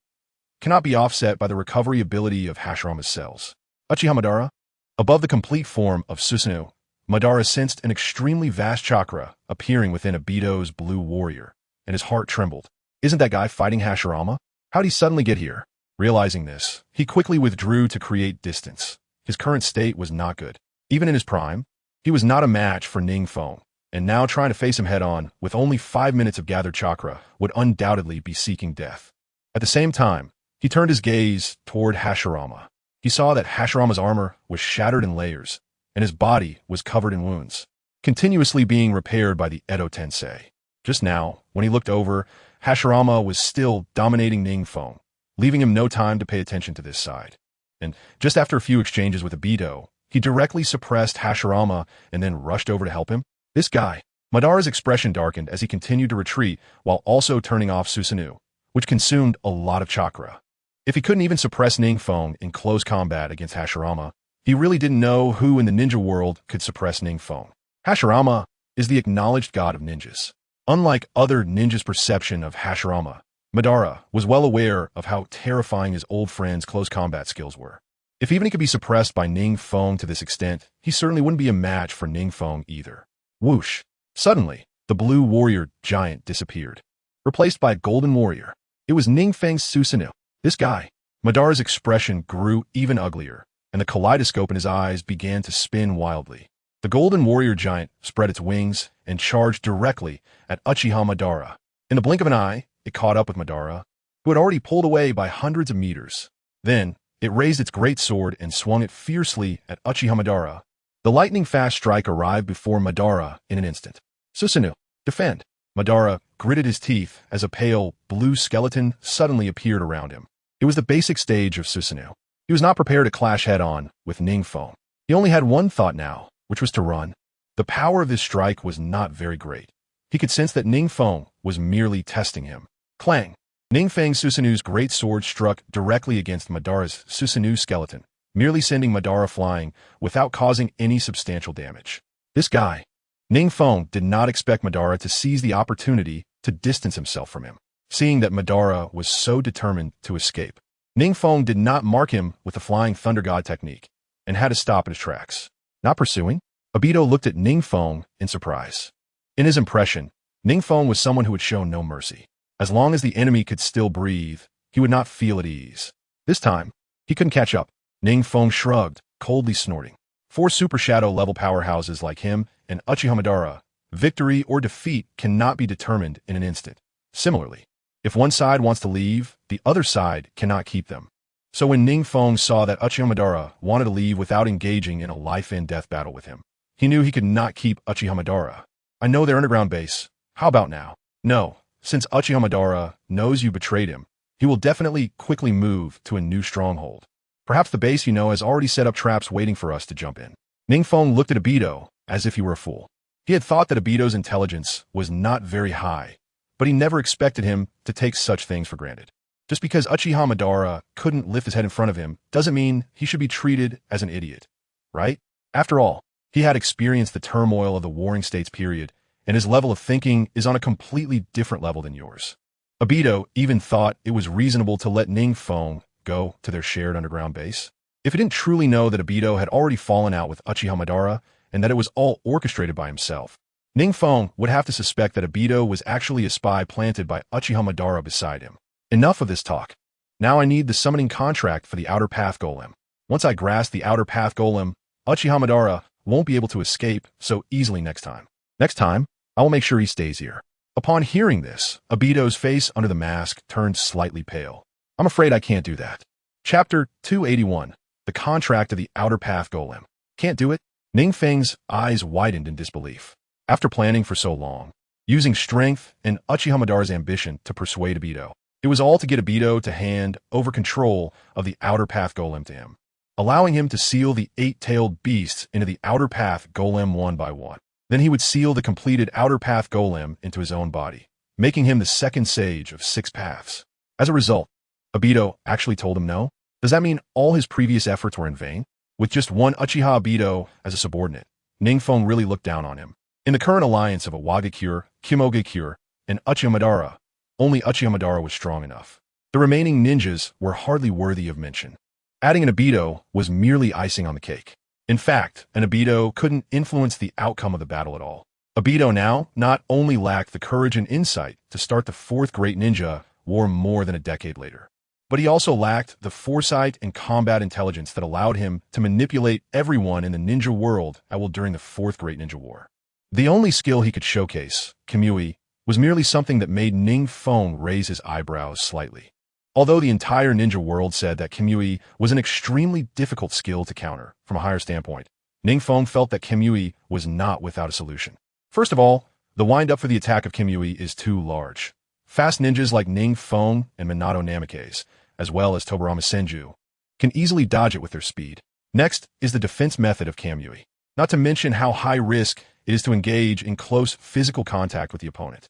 cannot be offset by the recovery ability of Hashirama's cells. Uchiha Madara? Above the complete form of Susanoo, Madara sensed an extremely vast chakra appearing within Obito's blue warrior, and his heart trembled. Isn't that guy fighting Hashirama? How'd he suddenly get here? Realizing this, he quickly withdrew to create distance. His current state was not good. Even in his prime, he was not a match for NingFeng, and now trying to face him head-on with only 5 minutes of gathered chakra would undoubtedly be seeking death. At the same time, he turned his gaze toward Hashirama. He saw that Hashirama's armor was shattered in layers, and his body was covered in wounds, continuously being repaired by the Edo Tensei. Just now, when he looked over, Hashirama was still dominating NingFeng, leaving him no time to pay attention to this side. And just after a few exchanges with Obito, he directly suppressed Hashirama and then rushed over to help him. This guy. Madara's expression darkened as he continued to retreat while also turning off Susanoo, which consumed a lot of chakra. If he couldn't even suppress NingFeng in close combat against Hashirama, he really didn't know who in the ninja world could suppress NingFeng. Hashirama is the acknowledged god of ninjas. Unlike other ninjas' perception of Hashirama, Madara was well aware of how terrifying his old friend's close combat skills were. If even he could be suppressed by NingFeng to this extent, he certainly wouldn't be a match for NingFeng either. Whoosh! Suddenly, the blue warrior giant disappeared, replaced by a golden warrior. It was NingFeng's Susanoo. This guy. Madara's expression grew even uglier, and the kaleidoscope in his eyes began to spin wildly. The golden warrior giant spread its wings and charged directly at Uchiha Madara. In the blink of an eye, it caught up with Madara, who had already pulled away by hundreds of meters. Then, it raised its great sword and swung it fiercely at Uchiha Madara. The lightning-fast strike arrived before Madara in an instant. Susanoo, defend! Madara gritted his teeth as a pale, blue skeleton suddenly appeared around him. It was the basic stage of Susanoo. He was not prepared to clash head-on with NingFeng. He only had one thought now, which was to run. The power of this strike was not very great. He could sense that NingFeng was merely testing him. Clang! NingFeng Susanoo's great sword struck directly against Madara's Susanoo skeleton, merely sending Madara flying without causing any substantial damage. This guy. NingFeng did not expect Madara to seize the opportunity to distance himself from him, seeing that Madara was so determined to escape. NingFeng did not mark him with the Flying Thunder God technique, and had to stop in his tracks. Not pursuing? Obito looked at NingFeng in surprise. In his impression, NingFeng was someone who would show no mercy. As long as the enemy could still breathe, he would not feel at ease. This time, he couldn't catch up. NingFeng shrugged, coldly snorting. 4 Super Shadow level powerhouses like him and Uchiha Madara, victory or defeat cannot be determined in an instant. Similarly, if one side wants to leave, the other side cannot keep them. So when NingFeng saw that Uchiha Madara wanted to leave without engaging in a life-and-death battle with him, he knew he could not keep Uchiha Madara. I know their underground base. How about now? No, since Uchiha Madara knows you betrayed him, he will definitely quickly move to a new stronghold. Perhaps the base you know has already set up traps waiting for us to jump in. NingFeng looked at Obito as if he were a fool. He had thought that Obito's intelligence was not very high, but he never expected him to take such things for granted. Just because Uchiha Madara couldn't lift his head in front of him doesn't mean he should be treated as an idiot, right? After all, he had experienced the turmoil of the Warring States period, and his level of thinking is on a completely different level than yours. Obito even thought it was reasonable to let NingFeng go to their shared underground base. If he didn't truly know that Obito had already fallen out with Uchiha Madara and that it was all orchestrated by himself, NingFeng would have to suspect that Obito was actually a spy planted by Uchiha Madara beside him. Enough of this talk. Now I need the summoning contract for the Outer Path Golem. Once I grasp the Outer Path Golem, Uchiha Madara won't be able to escape so easily next time. Next time, I will make sure he stays here. Upon hearing this, Obito's face under the mask turned slightly pale. I'm afraid I can't do that. Chapter 281, The Contract of the Outer Path Golem. Can't do it? NingFeng's eyes widened in disbelief. After planning for so long, using strength and Uchiha Madara's ambition to persuade Obito, it was all to get Obito to hand over control of the Outer Path Golem to him, allowing him to seal the 8-tailed beasts into the Outer Path Golem one by one. Then he would seal the completed Outer Path Golem into his own body, making him the second sage of 6 paths. As a result, Obito actually told him no? Does that mean all his previous efforts were in vain? With just one Uchiha Obito as a subordinate, NingFeng really looked down on him. In the current alliance of Iwagakure, Kimogakure, and Uchiha Madara, only Uchiha Madara was strong enough. The remaining ninjas were hardly worthy of mention. Adding an Obito was merely icing on the cake. In fact, an Obito couldn't influence the outcome of the battle at all. Obito now not only lacked the courage and insight to start the 4th Great Ninja War more than a decade later, but he also lacked the foresight and combat intelligence that allowed him to manipulate everyone in the ninja world at will during the 4th Great Ninja War. The only skill he could showcase, Kamui, was merely something that made NingFeng raise his eyebrows slightly. Although the entire ninja world said that Kamui was an extremely difficult skill to counter from a higher standpoint, NingFeng felt that Kamui was not without a solution. First of all, the wind-up for the attack of Kamui is too large. Fast ninjas like NingFeng and Minato Namikaze, as well as Tobirama Senju, can easily dodge it with their speed. Next is the defense method of Kamui, not to mention how high risk it is to engage in close physical contact with the opponent.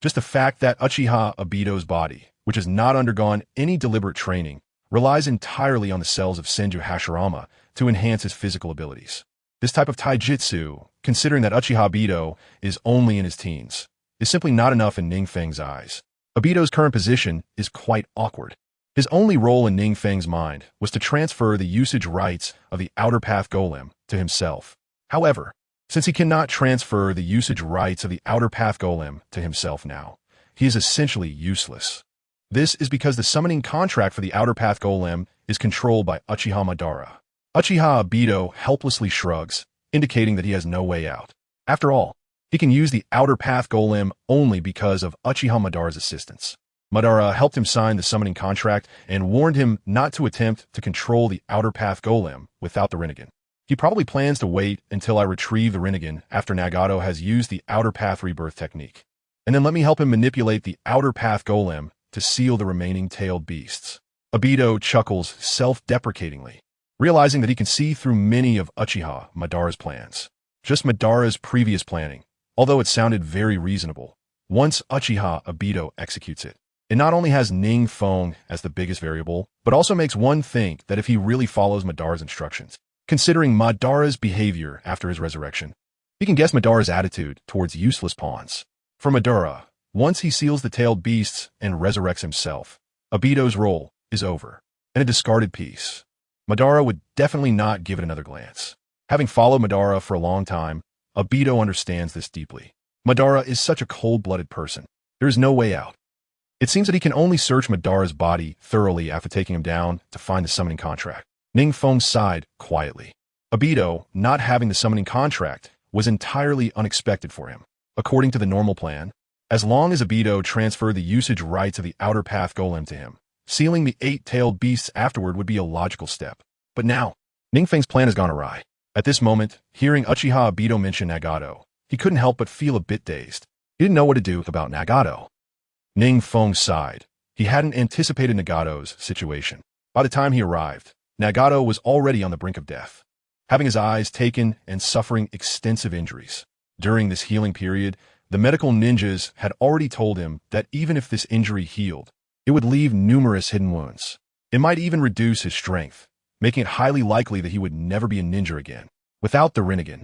Just the fact that Uchiha Obito's body, which has not undergone any deliberate training, relies entirely on the cells of Senju Hashirama to enhance his physical abilities. This type of taijutsu, considering that Uchiha Obito is only in his teens, is simply not enough in NingFeng's eyes. Obito's current position is quite awkward. His only role in NingFeng's mind was to transfer the usage rights of the Outer Path Golem to himself. However, since he cannot transfer the usage rights of the Outer Path Golem to himself now, he is essentially useless. This is because the summoning contract for the Outer Path Golem is controlled by Uchiha Madara. Uchiha Obito helplessly shrugs, indicating that he has no way out. After all, he can use the Outer Path Golem only because of Uchiha Madara's assistance. Madara helped him sign the summoning contract and warned him not to attempt to control the Outer Path Golem without the Rinnegan. He probably plans to wait until I retrieve the Rinnegan after Nagato has used the Outer Path Rebirth technique, and then let me help him manipulate the Outer Path Golem to seal the remaining tailed beasts. Obito chuckles self-deprecatingly, realizing that he can see through many of Uchiha Madara's plans. Just Madara's previous planning, although it sounded very reasonable, once Uchiha Obito executes it. It not only has NingFeng as the biggest variable, but also makes one think that if he really follows Madara's instructions, considering Madara's behavior after his resurrection, he can guess Madara's attitude towards useless pawns. For Madara, once he seals the tailed beasts and resurrects himself, Obito's role is over, and a discarded piece. Madara would definitely not give it another glance. Having followed Madara for a long time, Obito understands this deeply. Madara is such a cold-blooded person. There is no way out. It seems that he can only search Madara's body thoroughly after taking him down to find the summoning contract. NingFeng sighed quietly. Obito, not having the summoning contract, was entirely unexpected for him. According to the normal plan, as long as Obito transferred the usage rights of the Outer Path Golem to him, sealing the 8-tailed beasts afterward would be a logical step. But now, NingFeng's plan has gone awry. At this moment, hearing Uchiha Obito mention Nagato, he couldn't help but feel a bit dazed. He didn't know what to do about Nagato. NingFeng sighed. He hadn't anticipated Nagato's situation. By the time he arrived, Nagato was already on the brink of death, having his eyes taken and suffering extensive injuries. During this healing period, the medical ninjas had already told him that even if this injury healed, it would leave numerous hidden wounds. It might even reduce his strength, making it highly likely that he would never be a ninja again. Without the Rinnegan,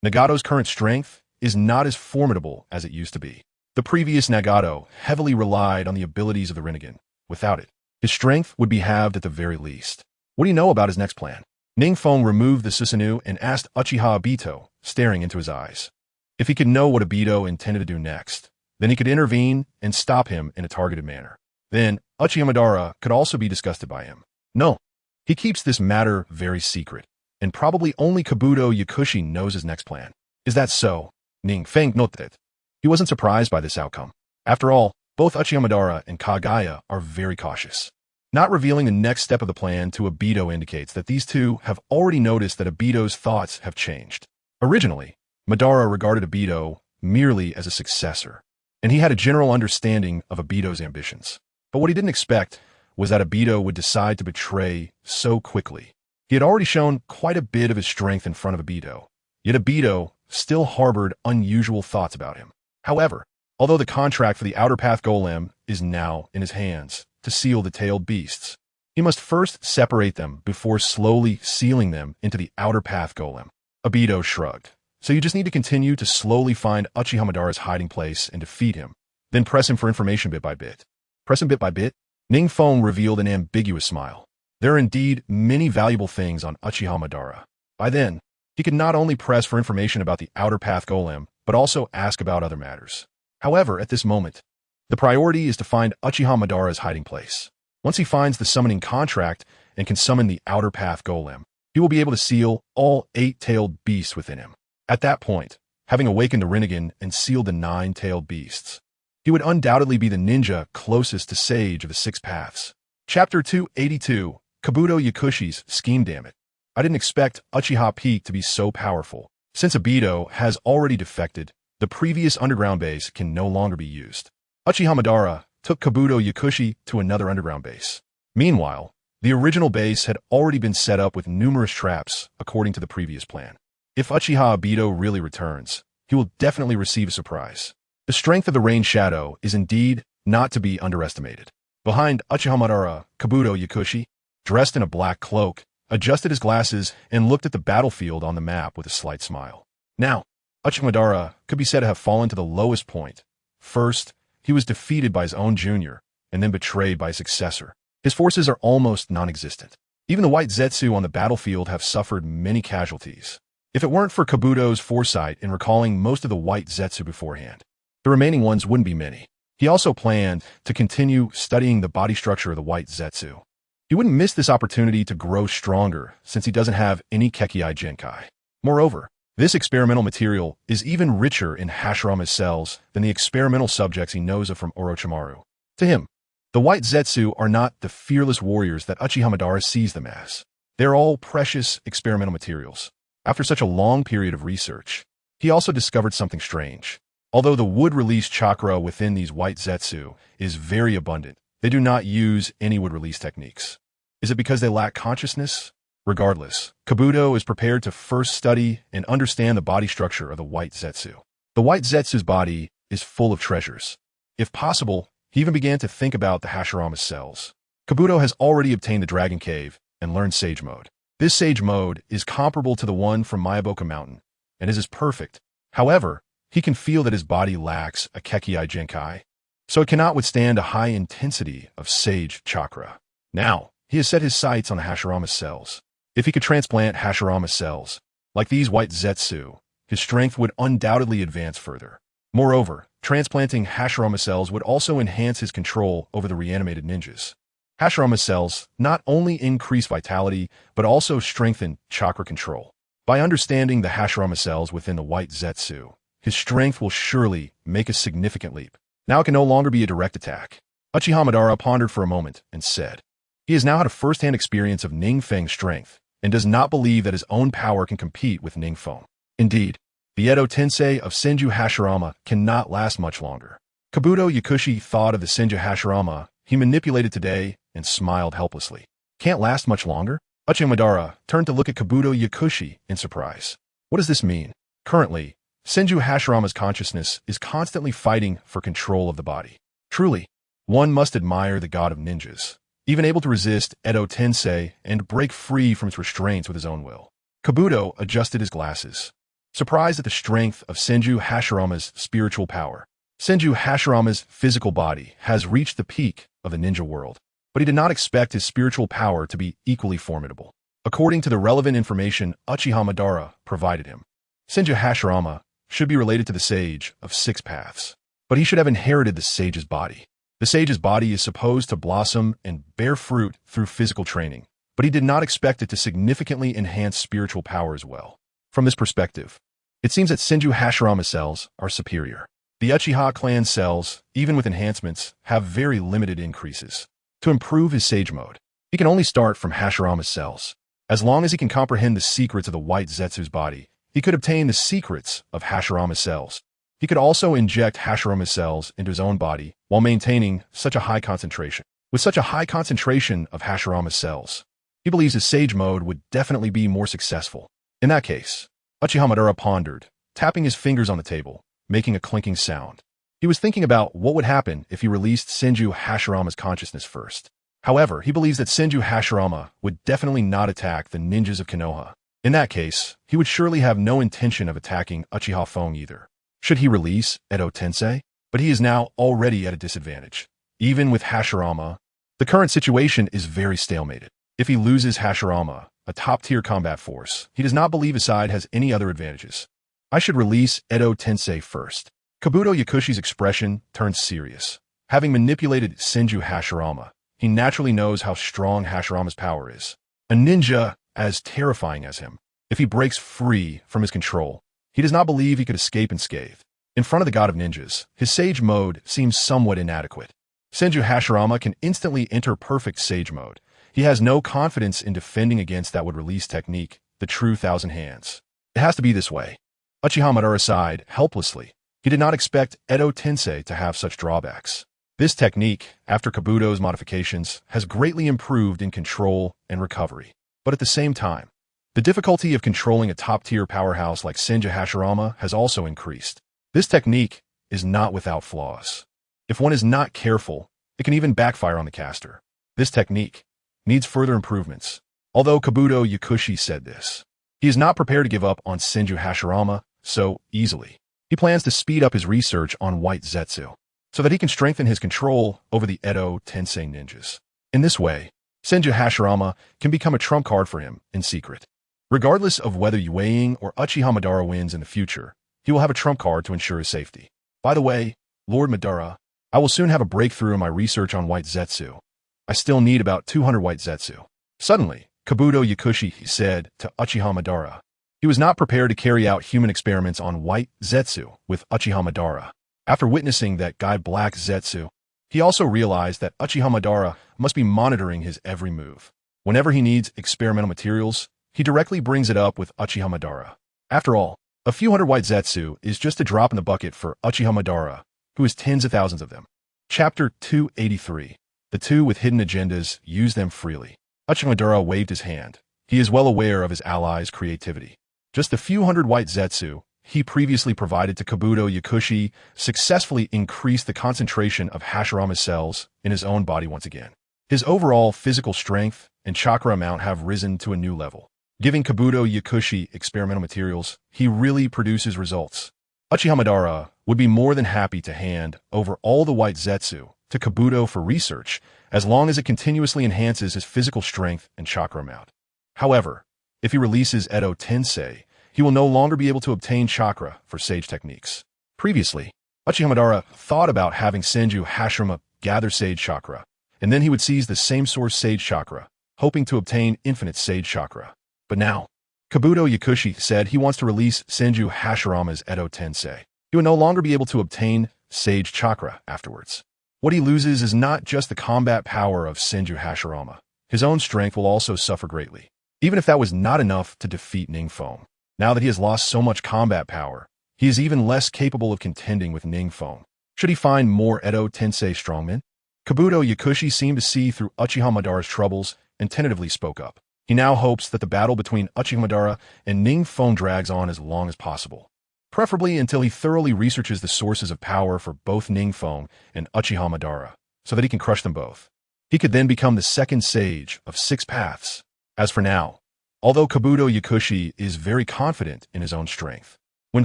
Nagato's current strength is not as formidable as it used to be. The previous Nagato heavily relied on the abilities of the Rinnegan. Without it, his strength would be halved at the very least. What do you know about his next plan? NingFeng removed the Susanoo and asked Uchiha Obito, staring into his eyes. If he could know what Obito intended to do next, then he could intervene and stop him in a targeted manner. then Uchiha Madara could also be disgusted by him. No, he keeps this matter very secret, and probably only Kabuto Yakushi knows his next plan. Is that so? NingFeng noted. He wasn't surprised by this outcome. After all, both Uchiha Madara and Kagaya are very cautious. Not revealing the next step of the plan to Obito indicates that these two have already noticed that Obito's thoughts have changed. Originally, Madara regarded Obito merely as a successor, and he had a general understanding of Obito's ambitions. But what he didn't expect was that Obito would decide to betray so quickly. He had already shown quite a bit of his strength in front of Obito, yet Obito still harbored unusual thoughts about him. However, although the contract for the Outer Path Golem is now in his hands to seal the tailed beasts, he must first separate them before slowly sealing them into the Outer Path Golem. Obito shrugged. So you just need to continue to slowly find Uchiha Madara's hiding place and defeat him, then press him for information bit by bit. Press him bit by bit? NingFeng revealed an ambiguous smile. There are indeed many valuable things on Uchiha Madara. By then, he could not only press for information about the Outer Path Golem, but also ask about other matters. However, at this moment, the priority is to find Uchiha Madara's hiding place. Once he finds the summoning contract and can summon the Outer Path Golem, he will be able to seal all 8-tailed beasts within him. At that point, having awakened the Rinnegan and sealed the 9-tailed beasts, he would undoubtedly be the ninja closest to Sage of the Six Paths. Chapter 282, Kabuto Yakushi's Scheme. Damn it. I didn't expect Uchiha Peak to be so powerful. Since Obito has already defected, the previous underground base can no longer be used. Uchiha Madara took Kabuto Yakushi to another underground base. Meanwhile, the original base had already been set up with numerous traps according to the previous plan. If Uchiha Obito really returns, he will definitely receive a surprise. The strength of the Rain Shadow is indeed not to be underestimated. Behind Uchiha Madara, Kabuto Yakushi, dressed in a black cloak, adjusted his glasses and looked at the battlefield on the map with a slight smile. Now, Uchiha Madara could be said to have fallen to the lowest point. First, he was defeated by his own junior, and then betrayed by his successor. His forces are almost non-existent. Even the White Zetsu on the battlefield have suffered many casualties. If it weren't for Kabuto's foresight in recalling most of the White Zetsu beforehand, the remaining ones wouldn't be many. He also planned to continue studying the body structure of the White Zetsu. He wouldn't miss this opportunity to grow stronger since he doesn't have any Kekkei Genkai. Moreover, this experimental material is even richer in Hashirama's cells than the experimental subjects he knows of from Orochimaru. To him, the White Zetsu are not the fearless warriors that Uchiha Madara sees them as. They're all precious experimental materials. After such a long period of research, he also discovered something strange. Although the wood-release chakra within these White Zetsu is very abundant, they do not use any wood-release techniques. Is it because they lack consciousness? Regardless, Kabuto is prepared to first study and understand the body structure of the White Zetsu. The White Zetsu's body is full of treasures. If possible, he even began to think about the Hashirama's cells. Kabuto has already obtained the Dragon Cave and learned Sage Mode. This Sage Mode is comparable to the one from Mayaboka Mountain, and is as perfect. However, he can feel that his body lacks a Kekkei Genkai, so it cannot withstand a high intensity of Sage Chakra. Now, he has set his sights on the Hashirama's cells. If he could transplant Hashirama's cells, like these White Zetsu, his strength would undoubtedly advance further. Moreover, transplanting Hashirama cells would also enhance his control over the reanimated ninjas. Hashirama cells not only increase vitality, but also strengthen chakra control. By understanding the Hashirama cells within the White Zetsu, his strength will surely make a significant leap. Now it can no longer be a direct attack. Uchiha Madara pondered for a moment and said, he has now had a first-hand experience of NingFeng's strength, and does not believe that his own power can compete with NingFeng. Indeed, the Edo Tensei of Senju Hashirama cannot last much longer. Kabuto Yakushi thought of the Senju Hashirama he manipulated today and smiled helplessly. Can't last much longer? Uchiha Madara turned to look at Kabuto Yakushi in surprise. What does this mean? Currently, Senju Hashirama's consciousness is constantly fighting for control of the body. Truly, one must admire the god of ninjas, even able to resist Edo Tensei and break free from its restraints with his own will. Kabuto adjusted his glasses, surprised at the strength of Senju Hashirama's spiritual power. Senju Hashirama's physical body has reached the peak of the ninja world, but he did not expect his spiritual power to be equally formidable. According to the relevant information Uchiha Madara provided him, Senju Hashirama should be related to the Sage of Six Paths, but he should have inherited the Sage's body. The sage's body is supposed to blossom and bear fruit through physical training, but he did not expect it to significantly enhance spiritual power as well. From this perspective, it seems that Senju Hashirama's cells are superior. The Uchiha clan cells, even with enhancements, have very limited increases. To improve his sage mode, he can only start from Hashirama's cells. As long as he can comprehend the secrets of the white Zetsu's body, he could obtain the secrets of Hashirama's cells. He could also inject Hashirama's cells into his own body while maintaining such a high concentration. With such a high concentration of Hashirama's cells, he believes his sage mode would definitely be more successful. In that case, Uchiha Madara pondered, tapping his fingers on the table, making a clinking sound. He was thinking about what would happen if he released Senju Hashirama's consciousness first. However, he believes that Senju Hashirama would definitely not attack the ninjas of Konoha. In that case, he would surely have no intention of attacking Uchiha Fong either. Should he release Edo Tensei? But he is now already at a disadvantage. Even with Hashirama, the current situation is very stalemated. If he loses Hashirama, a top-tier combat force, he does not believe his side has any other advantages. I should release Edo Tensei first. Kabuto Yakushi's expression turned serious. Having manipulated Senju Hashirama, he naturally knows how strong Hashirama's power is. A ninja as terrifying as him. If he breaks free from his control, he does not believe he could escape unscathed. In front of the god of ninjas, his sage mode seems somewhat inadequate. Senju Hashirama can instantly enter perfect sage mode. He has no confidence in defending against that would release technique, the true thousand hands. It has to be this way. Uchiha Madara sighed helplessly. He did not expect Edo Tensei to have such drawbacks. This technique, after Kabuto's modifications, has greatly improved in control and recovery. But at the same time, the difficulty of controlling a top-tier powerhouse like Senju Hashirama has also increased. This technique is not without flaws. If one is not careful, it can even backfire on the caster. This technique needs further improvements. Although Kabuto Yakushi said this, he is not prepared to give up on Senju Hashirama so easily. He plans to speed up his research on White Zetsu, so that he can strengthen his control over the Edo Tensei ninjas. In this way, Senju Hashirama can become a trump card for him in secret. Regardless of whether Yue Ying or Uchiha Madara wins in the future, he will have a trump card to ensure his safety. By the way, Lord Madara, I will soon have a breakthrough in my research on White Zetsu. I still need about 200 White Zetsu. Suddenly, Kabuto Yakushi said to Uchiha Madara. He was not prepared to carry out human experiments on White Zetsu with Uchiha Madara. After witnessing that guy Black Zetsu, he also realized that Uchiha Madara must be monitoring his every move. Whenever he needs experimental materials, he directly brings it up with Uchiha Madara. After all, a few hundred White Zetsu is just a drop in the bucket for Uchiha Madara, who has tens of thousands of them. Chapter 283. The two with hidden agendas use them freely. Uchiha Madara waved his hand. He is well aware of his allies' creativity. Just a few hundred White Zetsu he previously provided to Kabuto Yakushi successfully increased the concentration of Hashirama's cells in his own body once again. His overall physical strength and chakra amount have risen to a new level. Giving Kabuto Yakushi experimental materials, he really produces results. Uchiha Madara would be more than happy to hand over all the White Zetsu to Kabuto for research, as long as it continuously enhances his physical strength and chakra amount. However, if he releases Edo Tensei, he will no longer be able to obtain chakra for sage techniques. Previously, Uchiha Madara thought about having Senju Hashirama gather sage chakra, and then he would seize the same source sage chakra, hoping to obtain infinite sage chakra. But now, Kabuto Yakushi said he wants to release Senju Hashirama's Edo Tensei. He will no longer be able to obtain sage chakra afterwards. What he loses is not just the combat power of Senju Hashirama. His own strength will also suffer greatly, even if that was not enough to defeat NingFeng. Now that he has lost so much combat power, he is even less capable of contending with NingFeng. Should he find more Edo Tensei strongmen? Kabuto Yakushi seemed to see through Uchiha Madara's troubles and tentatively spoke up. He now hopes that the battle between Uchiha Madara and NingFeng drags on as long as possible, preferably until he thoroughly researches the sources of power for both NingFeng and Uchiha Madara, so that he can crush them both. He could then become the second sage of 6 paths. As for now, although Kabuto Yakushi is very confident in his own strength, when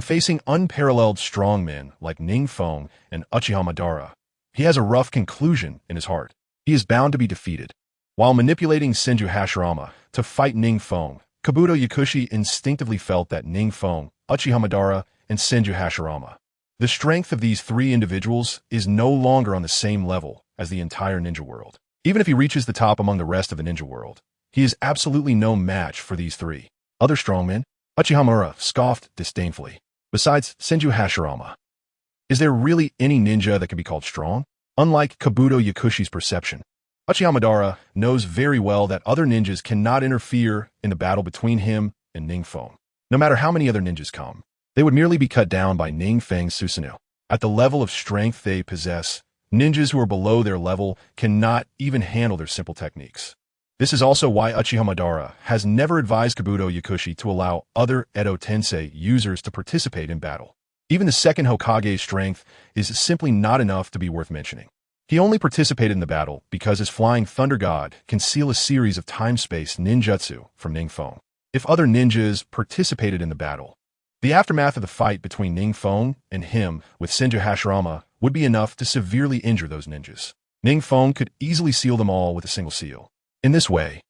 facing unparalleled strongmen like NingFeng and Uchiha Madara, he has a rough conclusion in his heart. He is bound to be defeated. While manipulating Senju Hashirama to fight NingFeng, Kabuto Yakushi instinctively felt that NingFeng, Uchiha Madara, and Senju Hashirama. The strength of these 3 individuals is no longer on the same level as the entire ninja world. Even if he reaches the top among the rest of the ninja world, he is absolutely no match for these three other strongmen. Uchiha scoffed disdainfully. Besides Senju Hashirama, is there really any ninja that can be called strong? Unlike Kabuto Yakushi's perception, Uchiha knows very well that other ninjas cannot interfere in the battle between him and NingFeng. No matter how many other ninjas come, they would merely be cut down by NingFeng's Susanoo. At the level of strength they possess, ninjas who are below their level cannot even handle their simple techniques. This is also why Uchiha has never advised Kabuto Yakushi to allow other Edo Tensei users to participate in battle. Even the second Hokage's strength is simply not enough to be worth mentioning. He only participated in the battle because his Flying Thunder God can seal a series of time-space ninjutsu from NingFeng. If other ninjas participated in the battle, the aftermath of the fight between NingFeng and him with Senju Hashirama would be enough to severely injure those ninjas. NingFeng could easily seal them all with a single seal. In this way,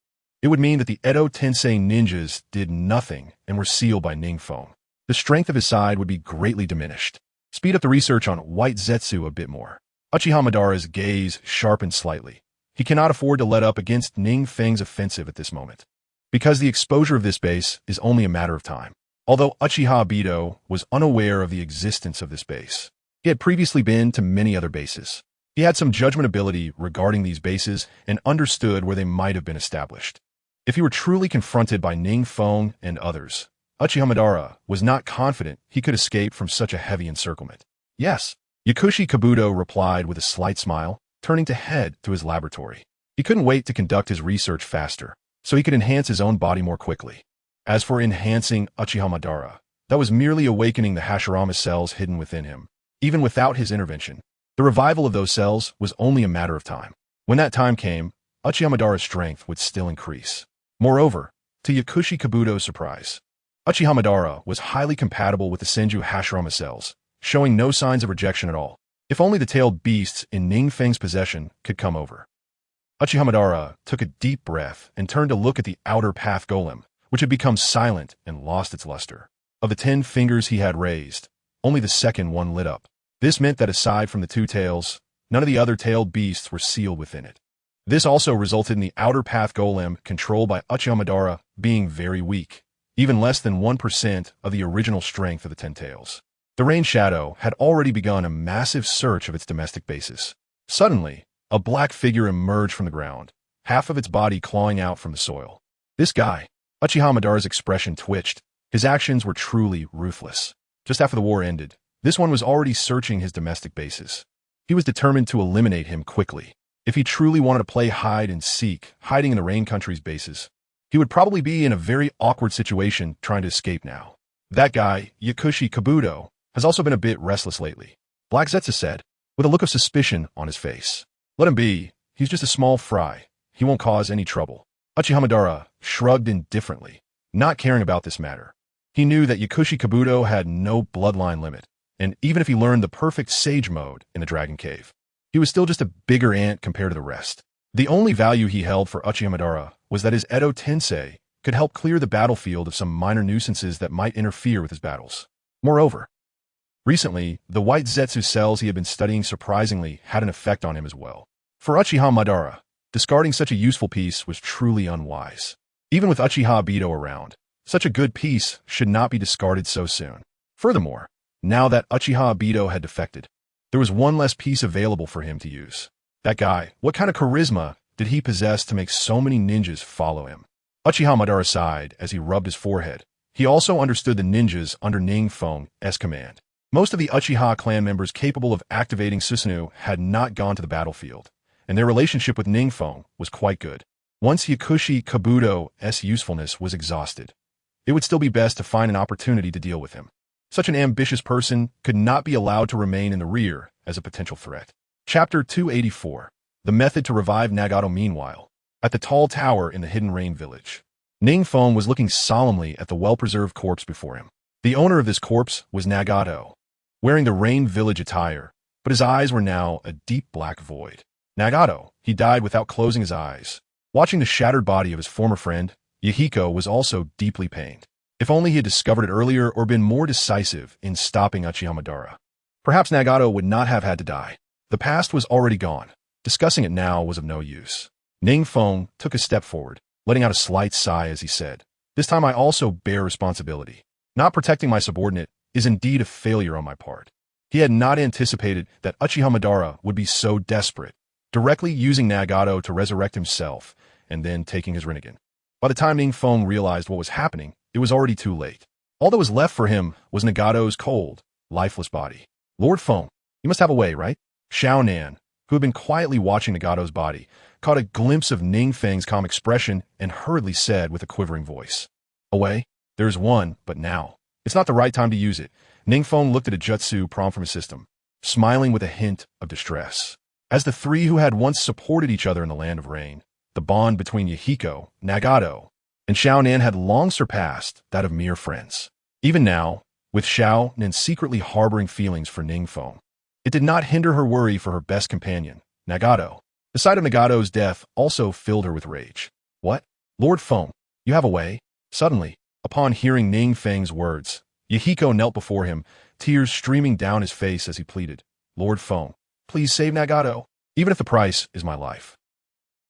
it would mean that the Edo Tensei ninjas did nothing and were sealed by NingFeng. The strength of his side would be greatly diminished. Speed up the research on White Zetsu a bit more. Uchiha gaze sharpened slightly. He cannot afford to let up against NingFeng's offensive at this moment, because the exposure of this base is only a matter of time. Although Uchiha was unaware of the existence of this base, he had previously been to many other bases. He had some judgment ability regarding these bases and understood where they might have been established. If he were truly confronted by NingFeng and others, Uchiha was not confident he could escape from such a heavy encirclement. Yes, Yakushi Kabuto replied with a slight smile, turning to head to his laboratory. He couldn't wait to conduct his research faster, so he could enhance his own body more quickly. As for enhancing Uchiha, that was merely awakening the Hashirama cells hidden within him. Even without his intervention, the revival of those cells was only a matter of time. When that time came, Uchiha strength would still increase. Moreover, to Yakushi Kabuto's surprise, Uchiha was highly compatible with the Senju Hashirama cells, showing no signs of rejection at all. If only the tailed beasts in NingFeng's possession could come over. Uchiha took a deep breath and turned to look at the outer path golem, which had become silent and lost its luster. Of the 10 fingers he had raised, only the second one lit up. This meant that aside from the 2 tails, none of the other tailed beasts were sealed within it. This also resulted in the outer path golem controlled by Uchiha being very weak, even less than 1% of the original strength of the 10 tails. The Rain Shadow had already begun a massive search of its domestic bases. Suddenly, a black figure emerged from the ground, half of its body clawing out from the soil. This guy, Uchiha expression twitched. His actions were truly ruthless. Just after the war ended, this one was already searching his domestic bases. He was determined to eliminate him quickly. If he truly wanted to play hide and seek, hiding in the Rain Country's bases, he would probably be in a very awkward situation trying to escape now. That guy, Yakushi Kabuto, has also been a bit restless lately, Black Zetsu said, with a look of suspicion on his face. Let him be. He's just a small fry. He won't cause any trouble. Uchiha shrugged indifferently, not caring about this matter. He knew that Yakushi Kabuto had no bloodline limit, and even if he learned the perfect sage mode in the Dragon Cave, he was still just a bigger ant compared to the rest. The only value he held for Uchiha was that his Edo Tensei could help clear the battlefield of some minor nuisances that might interfere with his battles. Moreover, recently, the white Zetsu cells he had been studying surprisingly had an effect on him as well. For Uchiha, discarding such a useful piece was truly unwise. Even with Uchiha around, such a good piece should not be discarded so soon. Furthermore, now that Uchiha had defected, there was one less piece available for him to use. That guy, what kind of charisma did he possess to make so many ninjas follow him? Uchiha sighed as he rubbed his forehead. He also understood the ninjas under NingFeng's command. Most of the Uchiha clan members capable of activating Susanoo had not gone to the battlefield, and their relationship with NingFeng was quite good. Once Yakushi Kabuto's usefulness was exhausted, it would still be best to find an opportunity to deal with him. Such an ambitious person could not be allowed to remain in the rear as a potential threat. Chapter 284. The Method to Revive Nagato. Meanwhile, at the tall tower in the Hidden Rain Village, NingFeng was looking solemnly at the well-preserved corpse before him. The owner of this corpse was Nagato, wearing the Rain Village attire, but his eyes were now a deep black void. Nagato, he died without closing his eyes. Watching the shattered body of his former friend, Yahiko was also deeply pained. If only he had discovered it earlier or been more decisive in stopping Uchiha. Perhaps Nagato would not have had to die. The past was already gone. Discussing it now was of no use. NingFeng took a step forward, letting out a slight sigh as he said, "This time I also bear responsibility. Not protecting my subordinate is indeed a failure on my part." He had not anticipated that Uchiha Madara would be so desperate, directly using Nagato to resurrect himself and then taking his Rinnegan. By the time NingFeng realized what was happening, it was already too late. All that was left for him was Nagato's cold, lifeless body. "Lord Feng, you must have a way, right?" Xiao Nan, who had been quietly watching Nagato's body, caught a glimpse of NingFeng's calm expression and hurriedly said with a quivering voice, "A way? There's one, but now. It's not the right time to use it." NingFeng looked at a jutsu prompt from his system, smiling with a hint of distress. As the three who had once supported each other in the Land of Rain, the bond between Yahiko, Nagato, and Xiao Nan had long surpassed that of mere friends. Even now, with Xiao Nan secretly harboring feelings for NingFeng, it did not hinder her worry for her best companion, Nagato. The sight of Nagato's death also filled her with rage. "What? Lord Feng, you have a way?" Suddenly, upon hearing NingFeng's words, Yahiko knelt before him, tears streaming down his face as he pleaded, "Lord Feng, please save Nagato, even if the price is my life.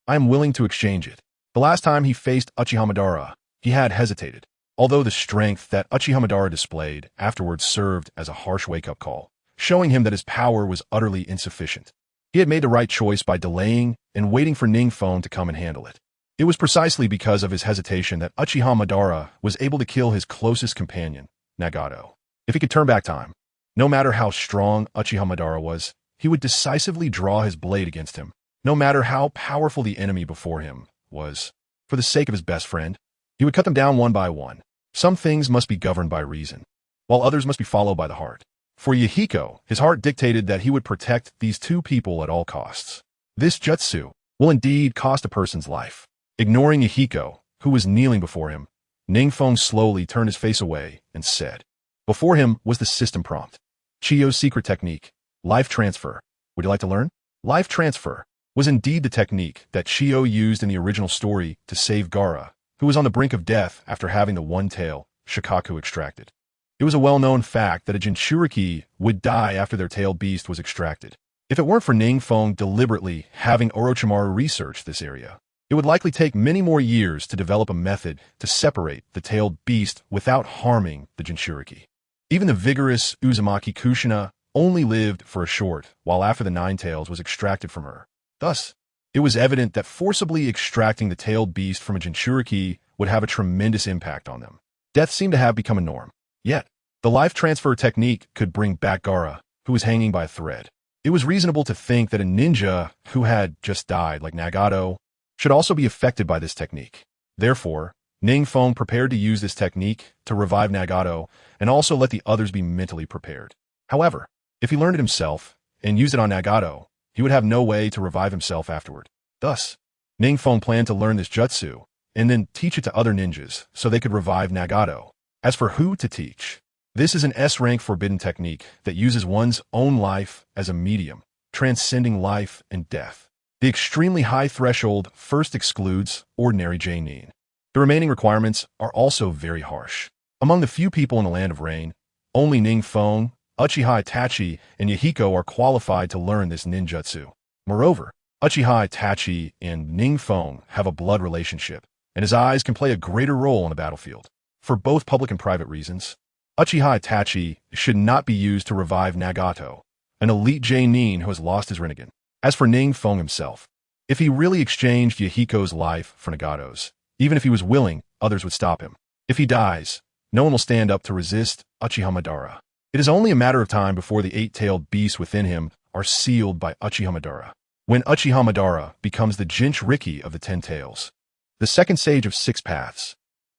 I am willing to exchange it." The last time he faced Uchiha Madara, he had hesitated, although the strength that Uchiha Madara displayed afterwards served as a harsh wake-up call, showing him that his power was utterly insufficient. He had made the right choice by delaying and waiting for NingFeng to come and handle it. It was precisely because of his hesitation that Uchiha Madara was able to kill his closest companion, Nagato. If he could turn back time, no matter how strong Uchiha Madara was, he would decisively draw his blade against him, no matter how powerful the enemy before him was. For the sake of his best friend, he would cut them down one by one. Some things must be governed by reason, while others must be followed by the heart. For Yahiko, his heart dictated that he would protect these two people at all costs. This jutsu will indeed cost a person's life. Ignoring Yahiko, who was kneeling before him, NingFeng slowly turned his face away and said. Before him was the system prompt. Chiyo's secret technique, life transfer. Would you like to learn? Life transfer was indeed the technique that Chiyo used in the original story to save Gaara, who was on the brink of death after having the one-tail Shikaku extracted. It was a well-known fact that a Jinchuriki would die after their tailed beast was extracted. If it weren't for NingFeng deliberately having Orochimaru research this area, it would likely take many more years to develop a method to separate the tailed beast without harming the Jinchuriki. Even the vigorous Uzumaki Kushina only lived for a short while after the Nine Tails was extracted from her. Thus, it was evident that forcibly extracting the tailed beast from a Jinchuriki would have a tremendous impact on them. Death seemed to have become a norm. Yet, the life transfer technique could bring back Gaara, who was hanging by a thread. It was reasonable to think that a ninja who had just died, like Nagato, should also be affected by this technique. Therefore, NingFeng prepared to use this technique to revive Nagato and also let the others be mentally prepared. However, if he learned it himself and used it on Nagato, he would have no way to revive himself afterward. Thus, NingFeng planned to learn this jutsu and then teach it to other ninjas so they could revive Nagato. As for who to teach, this is an S-rank forbidden technique that uses one's own life as a medium, transcending life and death. The extremely high threshold first excludes ordinary J-Nin. The remaining requirements are also very harsh. Among the few people in the Land of Rain, only NingFeng, Uchiha Itachi, and Yahiko are qualified to learn this ninjutsu. Moreover, Uchiha Itachi and NingFeng have a blood relationship, and his eyes can play a greater role on the battlefield. For both public and private reasons, Uchiha Itachi should not be used to revive Nagato, an elite J-Nin who has lost his Rinnegan. As for NingFeng himself, if he really exchanged Yahiko's life for Nagato's, even if he was willing, others would stop him. If he dies, no one will stand up to resist Uchiha Madara. It is only a matter of time before the eight-tailed beasts within him are sealed by Uchiha Madara. When Uchiha Madara becomes the Jinchuriki of the 10 Tails, the second stage of 6 paths,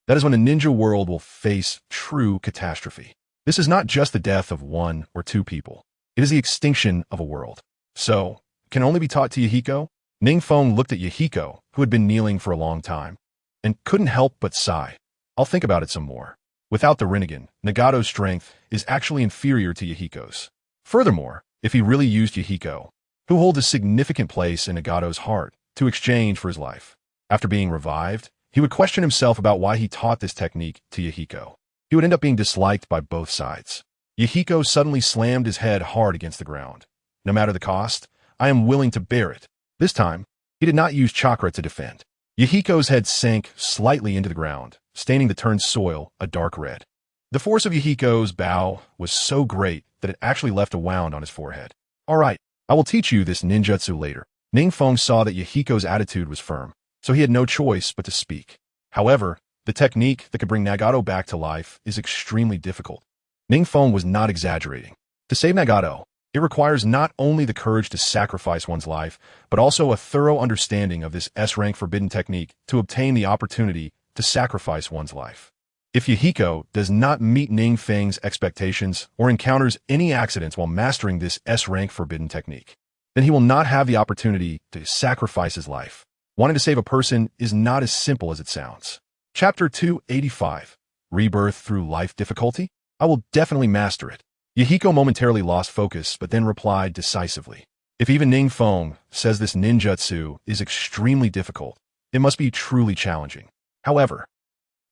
that is when a ninja world will face true catastrophe. This is not just the death of 1 or 2 people. It is the extinction of a world. So, can only be taught to Yahiko? NingFeng looked at Yahiko, who had been kneeling for a long time, and couldn't help but sigh. I'll think about it some more. Without the Rinnegan, Nagato's strength is actually inferior to Yahiko's. Furthermore, if he really used Yahiko, who holds a significant place in Nagato's heart, to exchange for his life, after being revived, he would question himself about why he taught this technique to Yahiko. He would end up being disliked by both sides. Yahiko suddenly slammed his head hard against the ground. No matter the cost, I am willing to bear it. This time, he did not use chakra to defend. Yahiko's head sank slightly into the ground, staining the turned soil a dark red. The force of Yahiko's bow was so great that it actually left a wound on his forehead. All right, I will teach you this ninjutsu later. NingFeng saw that Yahiko's attitude was firm, so he had no choice but to speak. However, the technique that could bring Nagato back to life is extremely difficult. NingFeng was not exaggerating. To save Nagato, it requires not only the courage to sacrifice one's life, but also a thorough understanding of this S-rank forbidden technique to obtain the opportunity to sacrifice one's life. If Yahiko does not meet NingFeng's expectations or encounters any accidents while mastering this S-rank forbidden technique, then he will not have the opportunity to sacrifice his life. Wanting to save a person is not as simple as it sounds. Chapter 285, Rebirth Through Life Difficulty? I will definitely master it. Yahiko momentarily lost focus, but then replied decisively. If even NingFeng says this ninjutsu is extremely difficult, it must be truly challenging. However,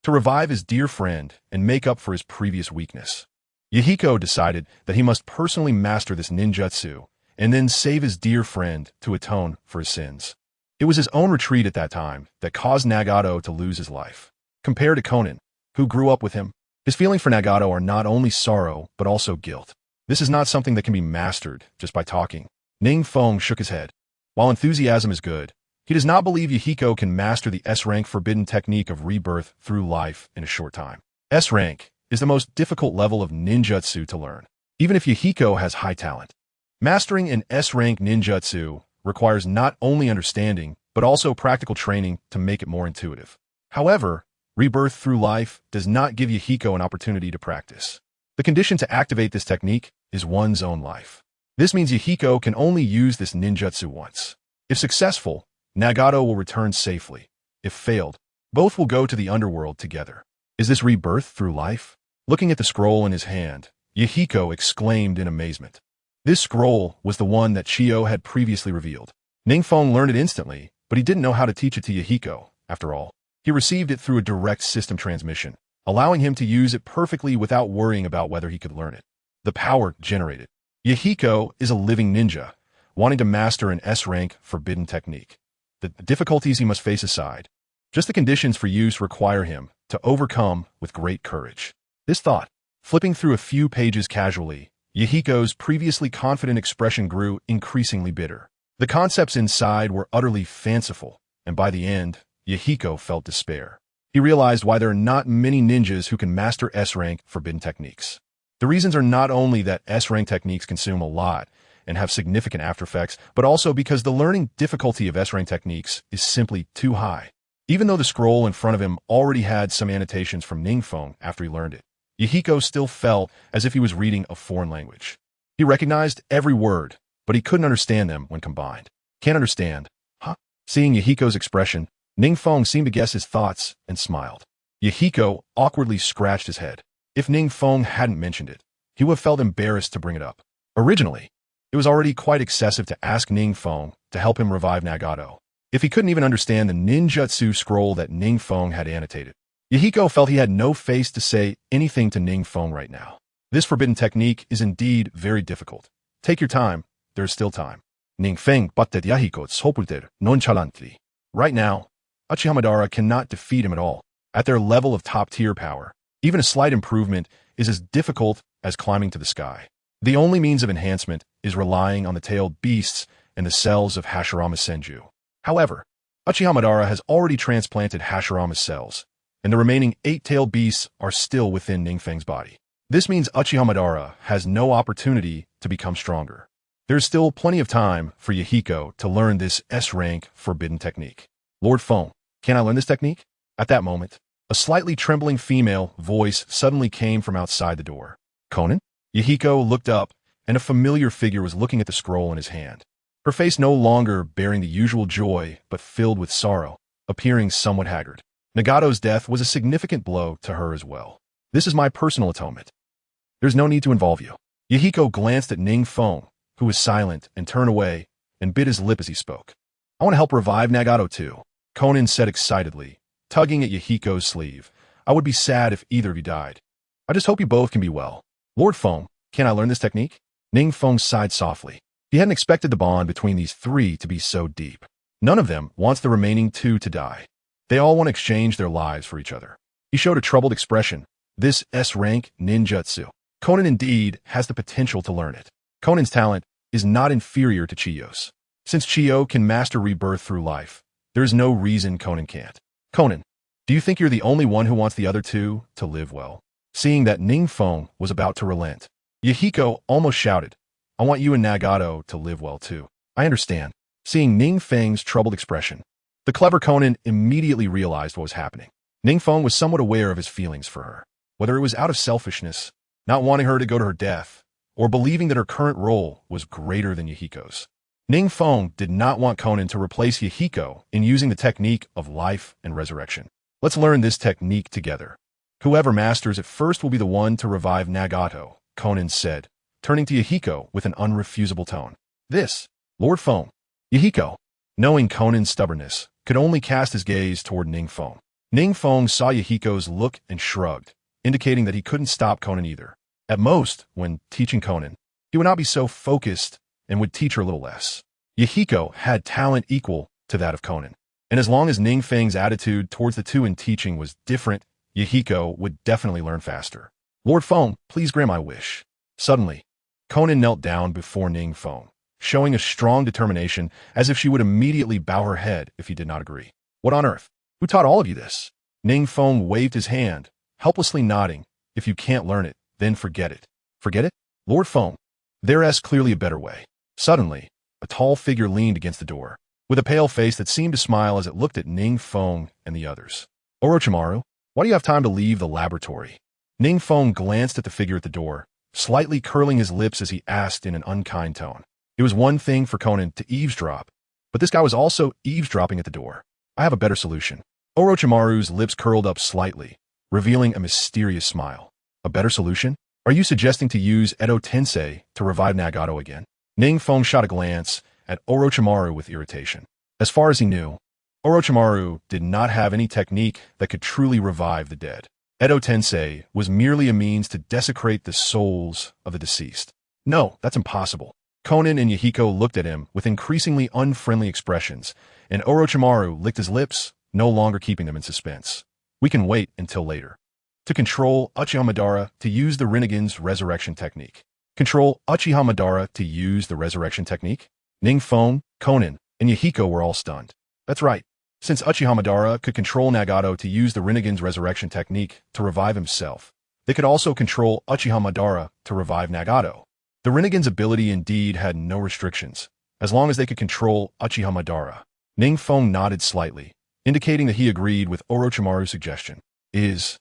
to revive his dear friend and make up for his previous weakness, Yahiko decided that he must personally master this ninjutsu and then save his dear friend to atone for his sins. It was his own retreat at that time that caused Nagato to lose his life. Compared to Conan, who grew up with him, his feelings for Nagato are not only sorrow, but also guilt. This is not something that can be mastered just by talking. NingFeng shook his head. While enthusiasm is good, he does not believe Yahiko can master the S-rank forbidden technique of rebirth through life in a short time. S-rank is the most difficult level of ninjutsu to learn, even if Yahiko has high talent. Mastering an S-rank ninjutsu requires not only understanding, but also practical training to make it more intuitive. However, rebirth through life does not give Yahiko an opportunity to practice. The condition to activate this technique is one's own life. This means Yahiko can only use this ninjutsu once. If successful, Nagato will return safely. If failed, both will go to the underworld together. Is this rebirth through life? Looking at the scroll in his hand, Yahiko exclaimed in amazement. This scroll was the one that Chiyo had previously revealed. NingFeng learned it instantly, but he didn't know how to teach it to Yahiko, after all. He received it through a direct system transmission, allowing him to use it perfectly without worrying about whether he could learn it. The power generated. Yahiko is a living ninja, wanting to master an S-rank forbidden technique. The difficulties he must face aside, just the conditions for use require him to overcome with great courage. This thought, flipping through a few pages casually, Yahiko's previously confident expression grew increasingly bitter. The concepts inside were utterly fanciful, and by the end, Yahiko felt despair. He realized why there are not many ninjas who can master S-rank forbidden techniques. The reasons are not only that S-rank techniques consume a lot and have significant aftereffects, but also because the learning difficulty of S-rank techniques is simply too high. Even though the scroll in front of him already had some annotations from NingFeng after he learned it, Yahiko still felt as if he was reading a foreign language. He recognized every word, but he couldn't understand them when combined. Can't understand, huh? Seeing Yahiko's expression, NingFeng seemed to guess his thoughts and smiled. Yahiko awkwardly scratched his head. If NingFeng hadn't mentioned it, he would have felt embarrassed to bring it up. Originally, it was already quite excessive to ask NingFeng to help him revive Nagato, if he couldn't even understand the ninjutsu scroll that NingFeng had annotated. Yahiko felt he had no face to say anything to NingFeng right now. This forbidden technique is indeed very difficult. Take your time, there is still time. NingFeng batted Yahiko tsopulter nonchalantly. Right now, Uchihamadara cannot defeat him at all. At their level of top-tier power, even a slight improvement is as difficult as climbing to the sky. The only means of enhancement is relying on the tailed beasts and the cells of Hashirama Senju. However, Uchihamadara has already transplanted Hashirama's cells, and the remaining 8-tailed beasts are still within NingFeng's body. This means Uchihamadara has no opportunity to become stronger. There is still plenty of time for Yahiko to learn this S-rank forbidden technique. Lord Feng, can I learn this technique? At that moment, a slightly trembling female voice suddenly came from outside the door. Conan? Yahiko looked up, and a familiar figure was looking at the scroll in his hand. Her face no longer bearing the usual joy, but filled with sorrow, appearing somewhat haggard. Nagato's death was a significant blow to her as well. This is my personal atonement. There's no need to involve you. Yahiko glanced at NingFeng, who was silent, and turned away, and bit his lip as he spoke. I want to help revive Nagato too, Conan said excitedly, tugging at Yahiko's sleeve. I would be sad if either of you died. I just hope you both can be well. Lord Feng, can I learn this technique? NingFeng sighed softly. He hadn't expected the bond between these three to be so deep. None of them wants the remaining two to die. They all want to exchange their lives for each other. He showed a troubled expression. This S-rank ninjutsu. Konan indeed has the potential to learn it. Konan's talent is not inferior to Chiyo's. Since Chiyo can master rebirth through life, there is no reason Konan can't. Konan, do you think you're the only one who wants the other two to live well? Seeing that NingFeng was about to relent, Yahiko almost shouted, I want you and Nagato to live well too. I understand. Seeing NingFeng's troubled expression, the clever Konan immediately realized what was happening. NingFeng was somewhat aware of his feelings for her, whether it was out of selfishness, not wanting her to go to her death, or believing that her current role was greater than Yahiko's. NingFeng did not want Konan to replace Yahiko in using the technique of life and resurrection. Let's learn this technique together. Whoever masters it first will be the one to revive Nagato, Konan said, turning to Yahiko with an unrefusable tone. This, Lord Feng. Yahiko, knowing Konan's stubbornness, could only cast his gaze toward NingFeng. NingFeng saw Yahiko's look and shrugged, indicating that he couldn't stop Konan either. At most, when teaching Konan, he would not be so focused and would teach her a little less. Yahiko had talent equal to that of Konan, and as long as NingFeng's attitude towards the two in teaching was different, Yahiko would definitely learn faster. Lord Feng, please grant my wish. Suddenly, Konan knelt down before NingFeng, showing a strong determination as if she would immediately bow her head if he did not agree. What on earth? Who taught all of you this? NingFeng waved his hand, helplessly nodding. If you can't learn it, then forget it. Forget it? Lord Feng, there's clearly a better way. Suddenly, a tall figure leaned against the door, with a pale face that seemed to smile as it looked at NingFeng and the others. Orochimaru, why do you have time to leave the laboratory? NingFeng glanced at the figure at the door, slightly curling his lips as he asked in an unkind tone. It was one thing for Konan to eavesdrop, but this guy was also eavesdropping at the door. I have a better solution. Orochimaru's lips curled up slightly, revealing a mysterious smile. A better solution? Are you suggesting to use Edo Tensei to revive Nagato again? NingFeng shot a glance at Orochimaru with irritation. As far as he knew, Orochimaru did not have any technique that could truly revive the dead. Edo Tensei was merely a means to desecrate the souls of the deceased. No, that's impossible. Konan and Yahiko looked at him with increasingly unfriendly expressions, and Orochimaru licked his lips, no longer keeping them in suspense. We can wait until later. To control Uchiha Madara to use the Rinnegan's resurrection technique. Control Uchiha Madara to use the resurrection technique? NingFeng, Konan, and Yahiko were all stunned. That's right. Since Uchiha Madara could control Nagato to use the Rinnegan's resurrection technique to revive himself, they could also control Uchiha Madara to revive Nagato. The Rinnegan's ability indeed had no restrictions, as long as they could control Uchiha Madara. NingFeng nodded slightly, indicating that he agreed with Orochimaru's suggestion. Is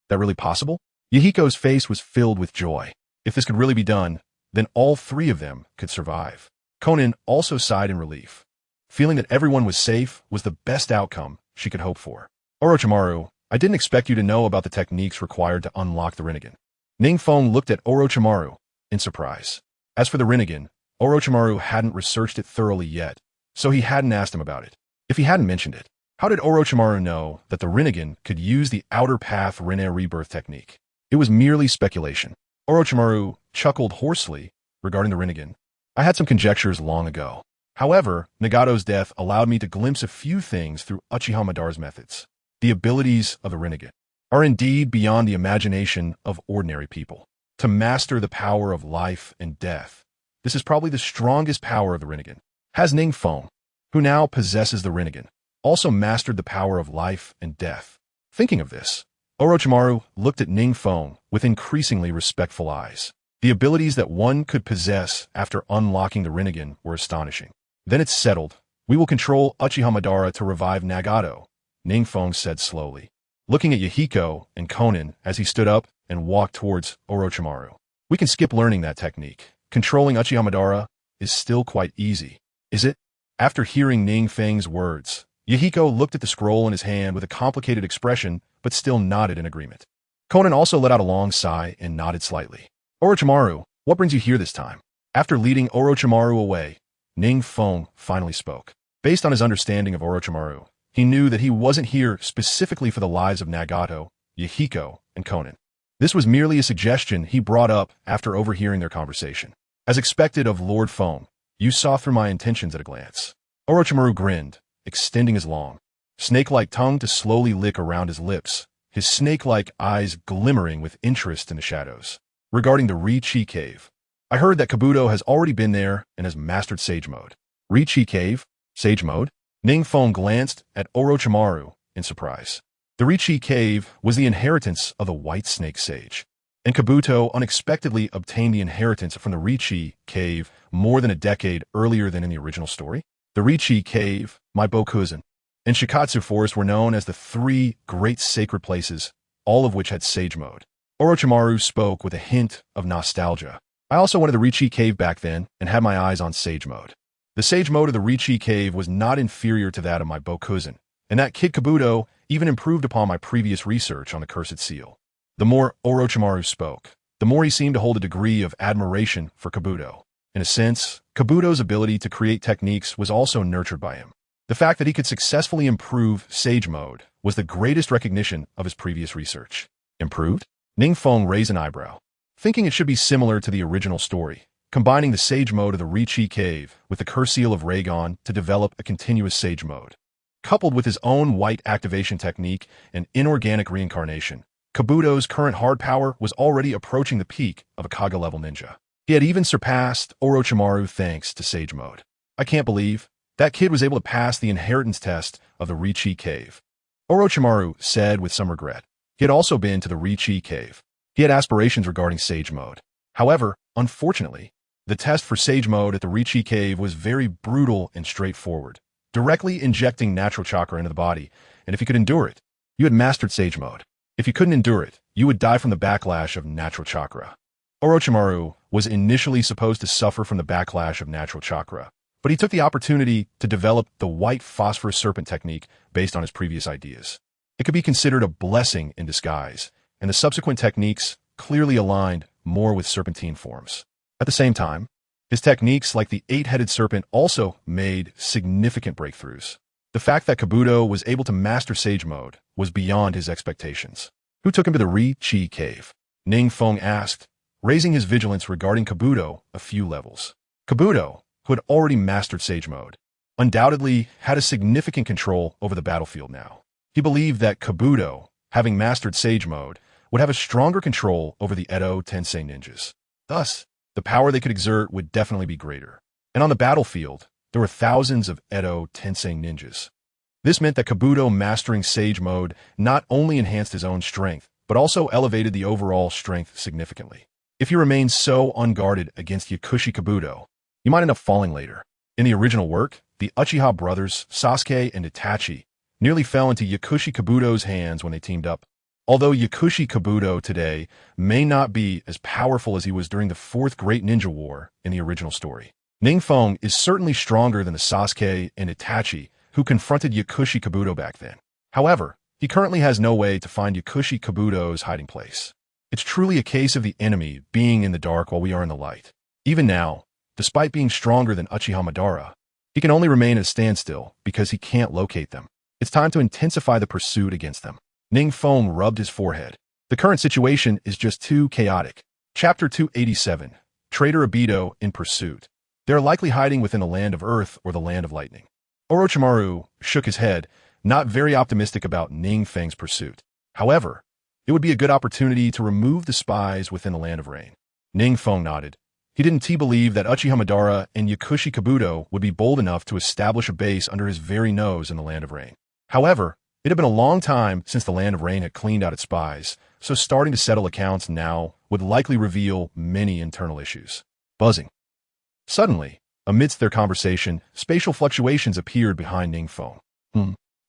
that really possible? Yahiko's face was filled with joy. If this could really be done, then all three of them could survive. Konan also sighed in relief. Feeling that everyone was safe was the best outcome she could hope for. Orochimaru, I didn't expect you to know about the techniques required to unlock the Rinnegan. NingFeng looked at Orochimaru in surprise. As for the Rinnegan, Orochimaru hadn't researched it thoroughly yet, so he hadn't asked him about it. If he hadn't mentioned it, how did Orochimaru know that the Rinnegan could use the outer path Rinne rebirth technique? It was merely speculation. Orochimaru chuckled hoarsely regarding the Rinnegan. I had some conjectures long ago. However, Nagato's death allowed me to glimpse a few things through Uchiha Madara's methods. The abilities of the Rinnegan are indeed beyond the imagination of ordinary people. To master the power of life and death, this is probably the strongest power of the Rinnegan. Has NingFeng, who now possesses the Rinnegan, also mastered the power of life and death? Thinking of this, Orochimaru looked at NingFeng with increasingly respectful eyes. The abilities that one could possess after unlocking the Rinnegan were astonishing. Then it's settled. We will control Uchiha Madara to revive Nagato, NingFeng said slowly, looking at Yahiko and Konan as he stood up and walked towards Orochimaru. We can skip learning that technique. Controlling Uchiha Madara is still quite easy, is it? After hearing NingFeng's words, Yahiko looked at the scroll in his hand with a complicated expression, but still nodded in agreement. Konan also let out a long sigh and nodded slightly. Orochimaru, what brings you here this time? After leading Orochimaru away, NingFeng finally spoke. Based on his understanding of Orochimaru, he knew that he wasn't here specifically for the lives of Nagato, Yahiko, and Konan. This was merely a suggestion he brought up after overhearing their conversation. As expected of Lord Feng, You saw through my intentions at a glance. Orochimaru grinned, extending his long, snake-like tongue to slowly lick around his lips, his snake-like eyes glimmering with interest in the shadows. Regarding the Ri-Chi Cave, I heard that Kabuto has already been there and has mastered Sage Mode. Ri-Chi Cave? Sage Mode? NingFeng glanced at Orochimaru in surprise. The Ri-Chi Cave was the inheritance of the White Snake Sage, and Kabuto unexpectedly obtained the inheritance from the Ri-Chi Cave more than a decade earlier than in the original story. The Ri-Chi Cave, my Bokuzen, and Shikatsu Forest were known as the three great sacred places, all of which had Sage Mode. Orochimaru spoke with a hint of nostalgia. I also wanted the Ri-Chi Cave back then and had my eyes on Sage Mode. The Sage Mode of the Ri-Chi Cave was not inferior to that of my Bokuzen, and that Kid Kabuto even improved upon my previous research on the Cursed Seal. The more Orochimaru spoke, the more he seemed to hold a degree of admiration for Kabuto. In a sense, Kabuto's ability to create techniques was also nurtured by him. The fact that he could successfully improve Sage Mode was the greatest recognition of his previous research. Improved? NingFeng raised an eyebrow, thinking it should be similar to the original story, combining the Sage Mode of the Ri-Chi Cave with the Curse Seal of Raygon to develop a continuous Sage Mode. Coupled with his own white activation technique and inorganic reincarnation, Kabuto's current hard power was already approaching the peak of a Kaga-level ninja. He had even surpassed Orochimaru thanks to Sage Mode. I can't believe that kid was able to pass the inheritance test of the Ri-Chi Cave. Orochimaru said with some regret. He had also been to the Ri-Chi Cave. He had aspirations regarding Sage Mode. However, unfortunately, the test for Sage Mode at the Ri-Chi Cave was very brutal and straightforward, directly injecting natural chakra into the body, and if you could endure it, you had mastered Sage Mode. If you couldn't endure it, you would die from the backlash of natural chakra. Orochimaru was initially supposed to suffer from the backlash of natural chakra, but he took the opportunity to develop the white phosphorus serpent technique based on his previous ideas. It could be considered a blessing in disguise, and the subsequent techniques clearly aligned more with serpentine forms. At the same time, his techniques like the eight-headed serpent also made significant breakthroughs. The fact that Kabuto was able to master Sage Mode was beyond his expectations. Who took him to the Ri-Chi Cave? NingFeng asked, raising his vigilance regarding Kabuto a few levels. Kabuto, who had already mastered Sage Mode, undoubtedly had a significant control over the battlefield now. He believed that Kabuto, having mastered Sage Mode, would have a stronger control over the Edo Tensei ninjas. Thus, the power they could exert would definitely be greater. And on the battlefield, there were thousands of Edo Tensei ninjas. This meant that Kabuto mastering Sage Mode not only enhanced his own strength, but also elevated the overall strength significantly. If you remained so unguarded against Yakushi Kabuto, you might end up falling later. In the original work, the Uchiha brothers, Sasuke and Itachi, nearly fell into Yakushi Kabuto's hands when they teamed up. Although Yakushi Kabuto today may not be as powerful as he was during the Fourth Great Ninja War in the original story, NingFeng is certainly stronger than the Sasuke and Itachi who confronted Yakushi Kabuto back then. However, he currently has no way to find Yakushi Kabuto's hiding place. It's truly a case of the enemy being in the dark while we are in the light. Even now, despite being stronger than Uchiha Madara, he can only remain at a standstill because he can't locate them. It's time to intensify the pursuit against them. NingFeng rubbed his forehead. The current situation is just too chaotic. Chapter 287, Traitor Obito in Pursuit. They are likely hiding within the land of Earth or the land of lightning. Orochimaru shook his head, not very optimistic about NingFeng's pursuit. However, it would be a good opportunity to remove the spies within the land of rain. NingFeng nodded. He didn't believe that Uchiha Madara and Yakushi Kabuto would be bold enough to establish a base under his very nose in the land of rain. However, it had been a long time since the land of rain had cleaned out its spies, so starting to settle accounts now would likely reveal many internal issues. Buzzing. Suddenly, amidst their conversation, spatial fluctuations appeared behind NingFeng.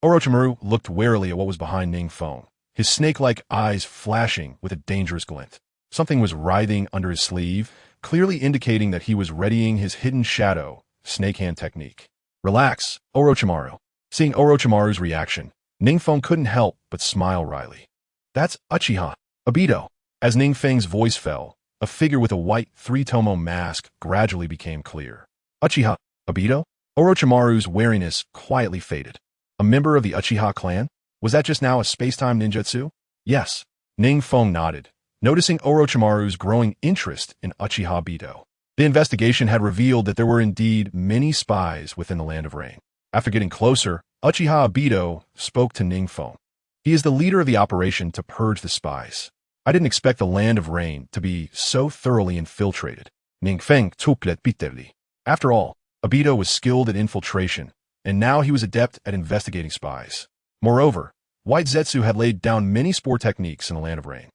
Orochimaru looked warily at what was behind NingFeng, his snake-like eyes flashing with a dangerous glint. Something was writhing under his sleeve, clearly indicating that he was readying his hidden shadow, snake hand technique. Relax, Orochimaru. Seeing Orochimaru's reaction, NingFeng couldn't help but smile wryly. That's Uchiha Obito. As NingFeng's voice fell, a figure with a white three-tomo mask gradually became clear. Uchiha Obito? Orochimaru's wariness quietly faded. A member of the Uchiha clan? Was that just now a space-time ninjutsu? Yes. NingFeng nodded, noticing Orochimaru's growing interest in Uchiha Obito. The investigation had revealed that there were indeed many spies within the Land of Rain. After getting closer, Uchiha Obito spoke to NingFeng. He is the leader of the operation to purge the spies. I didn't expect the Land of Rain to be so thoroughly infiltrated. NingFeng tuklet bitterly. After all, Obito was skilled at infiltration, and now he was adept at investigating spies. Moreover, White Zetsu had laid down many spore techniques in the Land of Rain.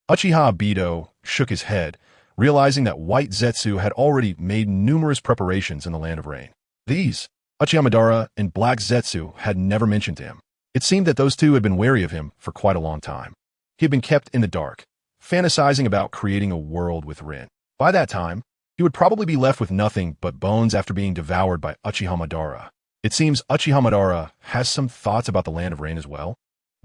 Uchiha Obito shook his head, realizing that White Zetsu had already made numerous preparations in the Land of Rain. These, Uchiha Madara and Black Zetsu had never mentioned to him. It seemed that those two had been wary of him for quite a long time. He had been kept in the dark, fantasizing about creating a world with Rin. By that time, he would probably be left with nothing but bones after being devoured by Uchiha Madara. It seems Uchiha Madara has some thoughts about the Land of Rain as well.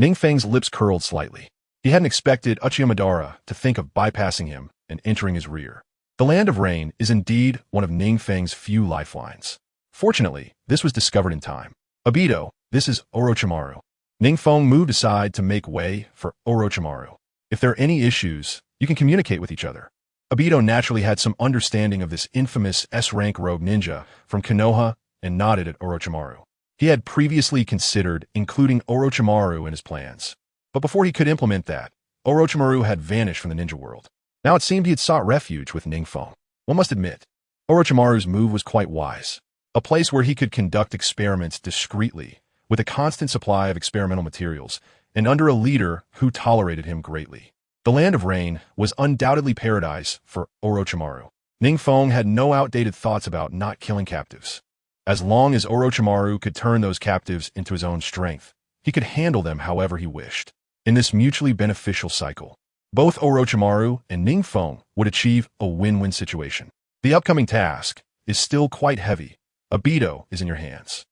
NingFeng's lips curled slightly. He hadn't expected Uchiha Madara to think of bypassing him and entering his rear. The Land of Rain is indeed one of NingFeng's few lifelines. Fortunately, this was discovered in time. Obito, this is Orochimaru. NingFeng moved aside to make way for Orochimaru. If there are any issues, you can communicate with each other. Obito naturally had some understanding of this infamous S-rank rogue ninja from Konoha and nodded at Orochimaru. He had previously considered including Orochimaru in his plans. But before he could implement that, Orochimaru had vanished from the ninja world. Now it seemed he had sought refuge with NingFeng. One must admit, Orochimaru's move was quite wise. A place where he could conduct experiments discreetly, with a constant supply of experimental materials, and under a leader who tolerated him greatly. The Land of Rain was undoubtedly paradise for Orochimaru. NingFeng had no outdated thoughts about not killing captives. As long as Orochimaru could turn those captives into his own strength, he could handle them however he wished. In this mutually beneficial cycle, both Orochimaru and NingFeng would achieve a win-win situation. The upcoming task is still quite heavy. Obito is in your hands.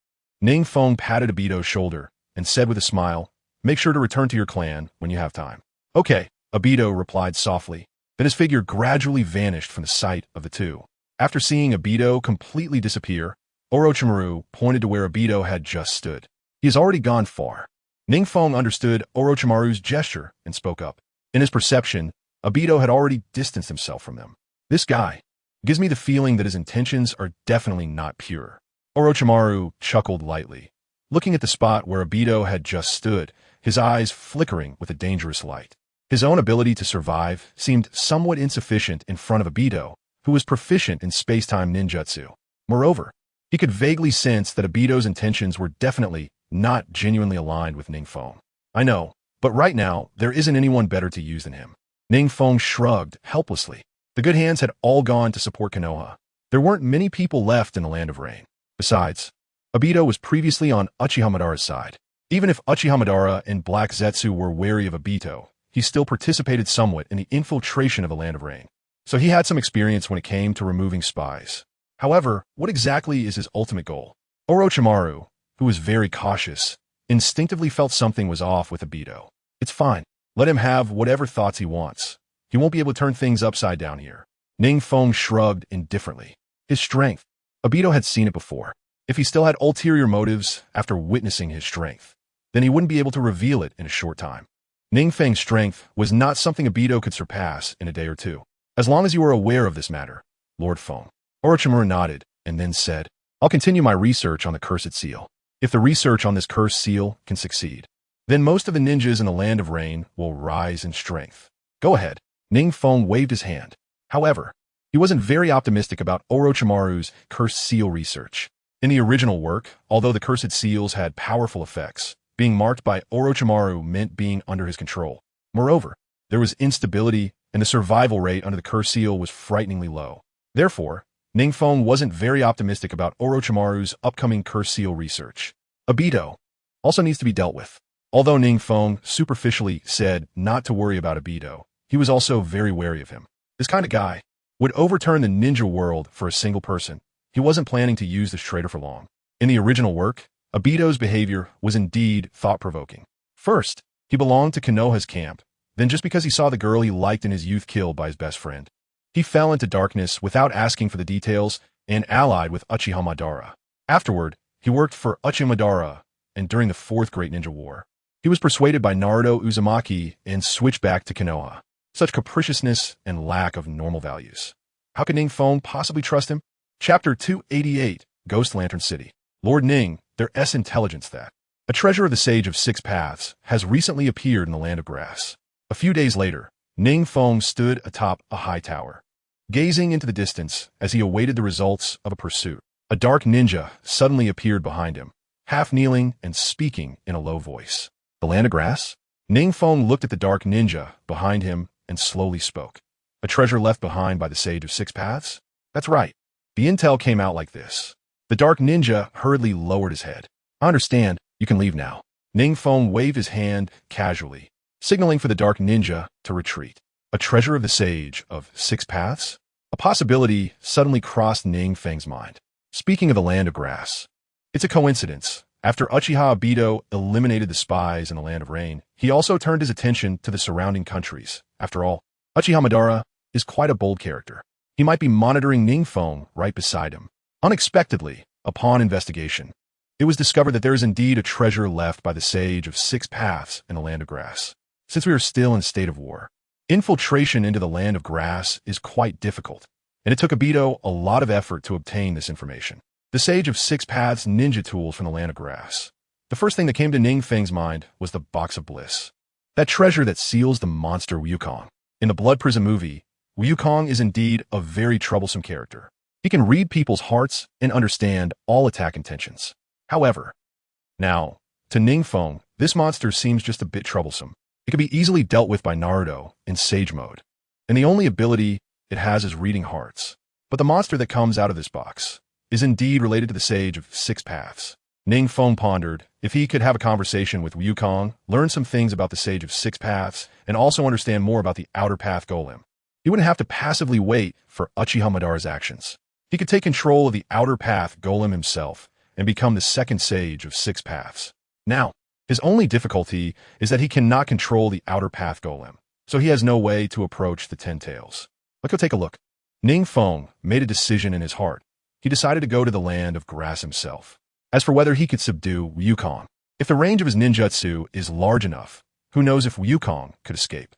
NingFeng patted Obito's shoulder and said with a smile, "Make sure to return to your clan when you have time." "Okay," Obito replied softly. Then his figure gradually vanished from the sight of the two. After seeing Obito completely disappear, Orochimaru pointed to where Obito had just stood. "He has already gone far." NingFeng understood Orochimaru's gesture and spoke up. In his perception, Obito had already distanced himself from them. "This guy gives me the feeling that his intentions are definitely not pure." Orochimaru chuckled lightly, looking at the spot where Obito had just stood, his eyes flickering with a dangerous light. His own ability to survive seemed somewhat insufficient in front of Obito, who was proficient in space-time ninjutsu. Moreover, he could vaguely sense that Obito's intentions were definitely not genuinely aligned with NingFeng. "I know, but right now, there isn't anyone better to use than him." NingFeng shrugged helplessly. The good hands had all gone to support Konoha. There weren't many people left in the Land of Rain. Besides, Obito was previously on Uchiha Madara's side. Even if Uchiha Madara and Black Zetsu were wary of Obito, he still participated somewhat in the infiltration of the Land of Rain. So he had some experience when it came to removing spies. However, what exactly is his ultimate goal? Orochimaru, who was very cautious, instinctively felt something was off with Obito. "It's fine. Let him have whatever thoughts he wants. He won't be able to turn things upside down here." NingFeng shrugged indifferently. His strength. Obito had seen it before. If he still had ulterior motives after witnessing his strength, then he wouldn't be able to reveal it in a short time. NingFeng's strength was not something Obito could surpass in a day or two. "As long as you are aware of this matter, Lord Feng." Orochimaru nodded and then said, "I'll continue my research on the Cursed Seal. If the research on this cursed seal can succeed, then most of the ninjas in the Land of Rain will rise in strength." "Go ahead." NingFeng waved his hand. However, he wasn't very optimistic about Orochimaru's cursed seal research. In the original work, although the cursed seals had powerful effects, being marked by Orochimaru meant being under his control. Moreover, there was instability, and the survival rate under the cursed seal was frighteningly low. Therefore, NingFeng wasn't very optimistic about Orochimaru's upcoming cursed seal research. Obito also needs to be dealt with. Although NingFeng superficially said not to worry about Obito, he was also very wary of him. This kind of guy would overturn the ninja world for a single person. He wasn't planning to use this traitor for long. In the original work, Obito's behavior was indeed thought-provoking. First, he belonged to Konoha's camp. Then just because he saw the girl he liked in his youth killed by his best friend, he fell into darkness without asking for the details and allied with Uchiha Madara. Afterward, he worked for Uchiha Madara, and during the Fourth Great Ninja War, he was persuaded by Naruto Uzumaki and switched back to Konoha. Such capriciousness and lack of normal values. How could NingFeng possibly trust him? Chapter 288, Ghost Lantern City. Lord Ning, there is intelligence that a treasure of the Sage of Six Paths has recently appeared in the Land of Grass. A few days later, NingFeng stood atop a high tower, gazing into the distance as he awaited the results of a pursuit. A dark ninja suddenly appeared behind him, half kneeling and speaking in a low voice. The Land of Grass? NingFeng looked at the dark ninja behind him and slowly spoke. A treasure left behind by the Sage of Six Paths? That's right. The intel came out like this. The dark ninja hurriedly lowered his head. I understand. You can leave now. NingFeng waved his hand casually, signaling for the dark ninja to retreat. A treasure of the Sage of Six Paths? A possibility suddenly crossed NingFeng's mind. Speaking of the Land of Grass, it's a coincidence. After Uchiha Obito eliminated the spies in the Land of Rain, he also turned his attention to the surrounding countries. After all, Uchiha Madara is quite a bold character. He might be monitoring NingFeng right beside him. Unexpectedly, upon investigation, it was discovered that there is indeed a treasure left by the Sage of Six Paths in the Land of Grass. Since we are still in a state of war, infiltration into the Land of Grass is quite difficult, and it took Obito a lot of effort to obtain this information. The Sage of Six Paths ninja tools from the Land of Grass. The first thing that came to NingFeng's mind was the Box of Bliss, that treasure that seals the monster Wukong. In the Blood Prison movie, Wukong is indeed a very troublesome character. He can read people's hearts and understand all attack intentions. However, now, to NingFeng, this monster seems just a bit troublesome. It can be easily dealt with by Naruto in Sage mode, and the only ability it has is reading hearts. But the monster that comes out of this box is indeed related to the Sage of Six Paths. NingFeng pondered if he could have a conversation with Wukong, learn some things about the Sage of Six Paths, and also understand more about the Outer Path Golem. He wouldn't have to passively wait for Uchiha Madara's actions. He could take control of the Outer Path Golem himself and become the second Sage of Six Paths. Now, his only difficulty is that he cannot control the Outer Path Golem, so he has no way to approach the Ten Tails. Let's go take a look. NingFeng made a decision in his heart. He decided to go to the Land of Grass himself. As for whether he could subdue Wukong, if the range of his ninjutsu is large enough, who knows if Wukong could escape.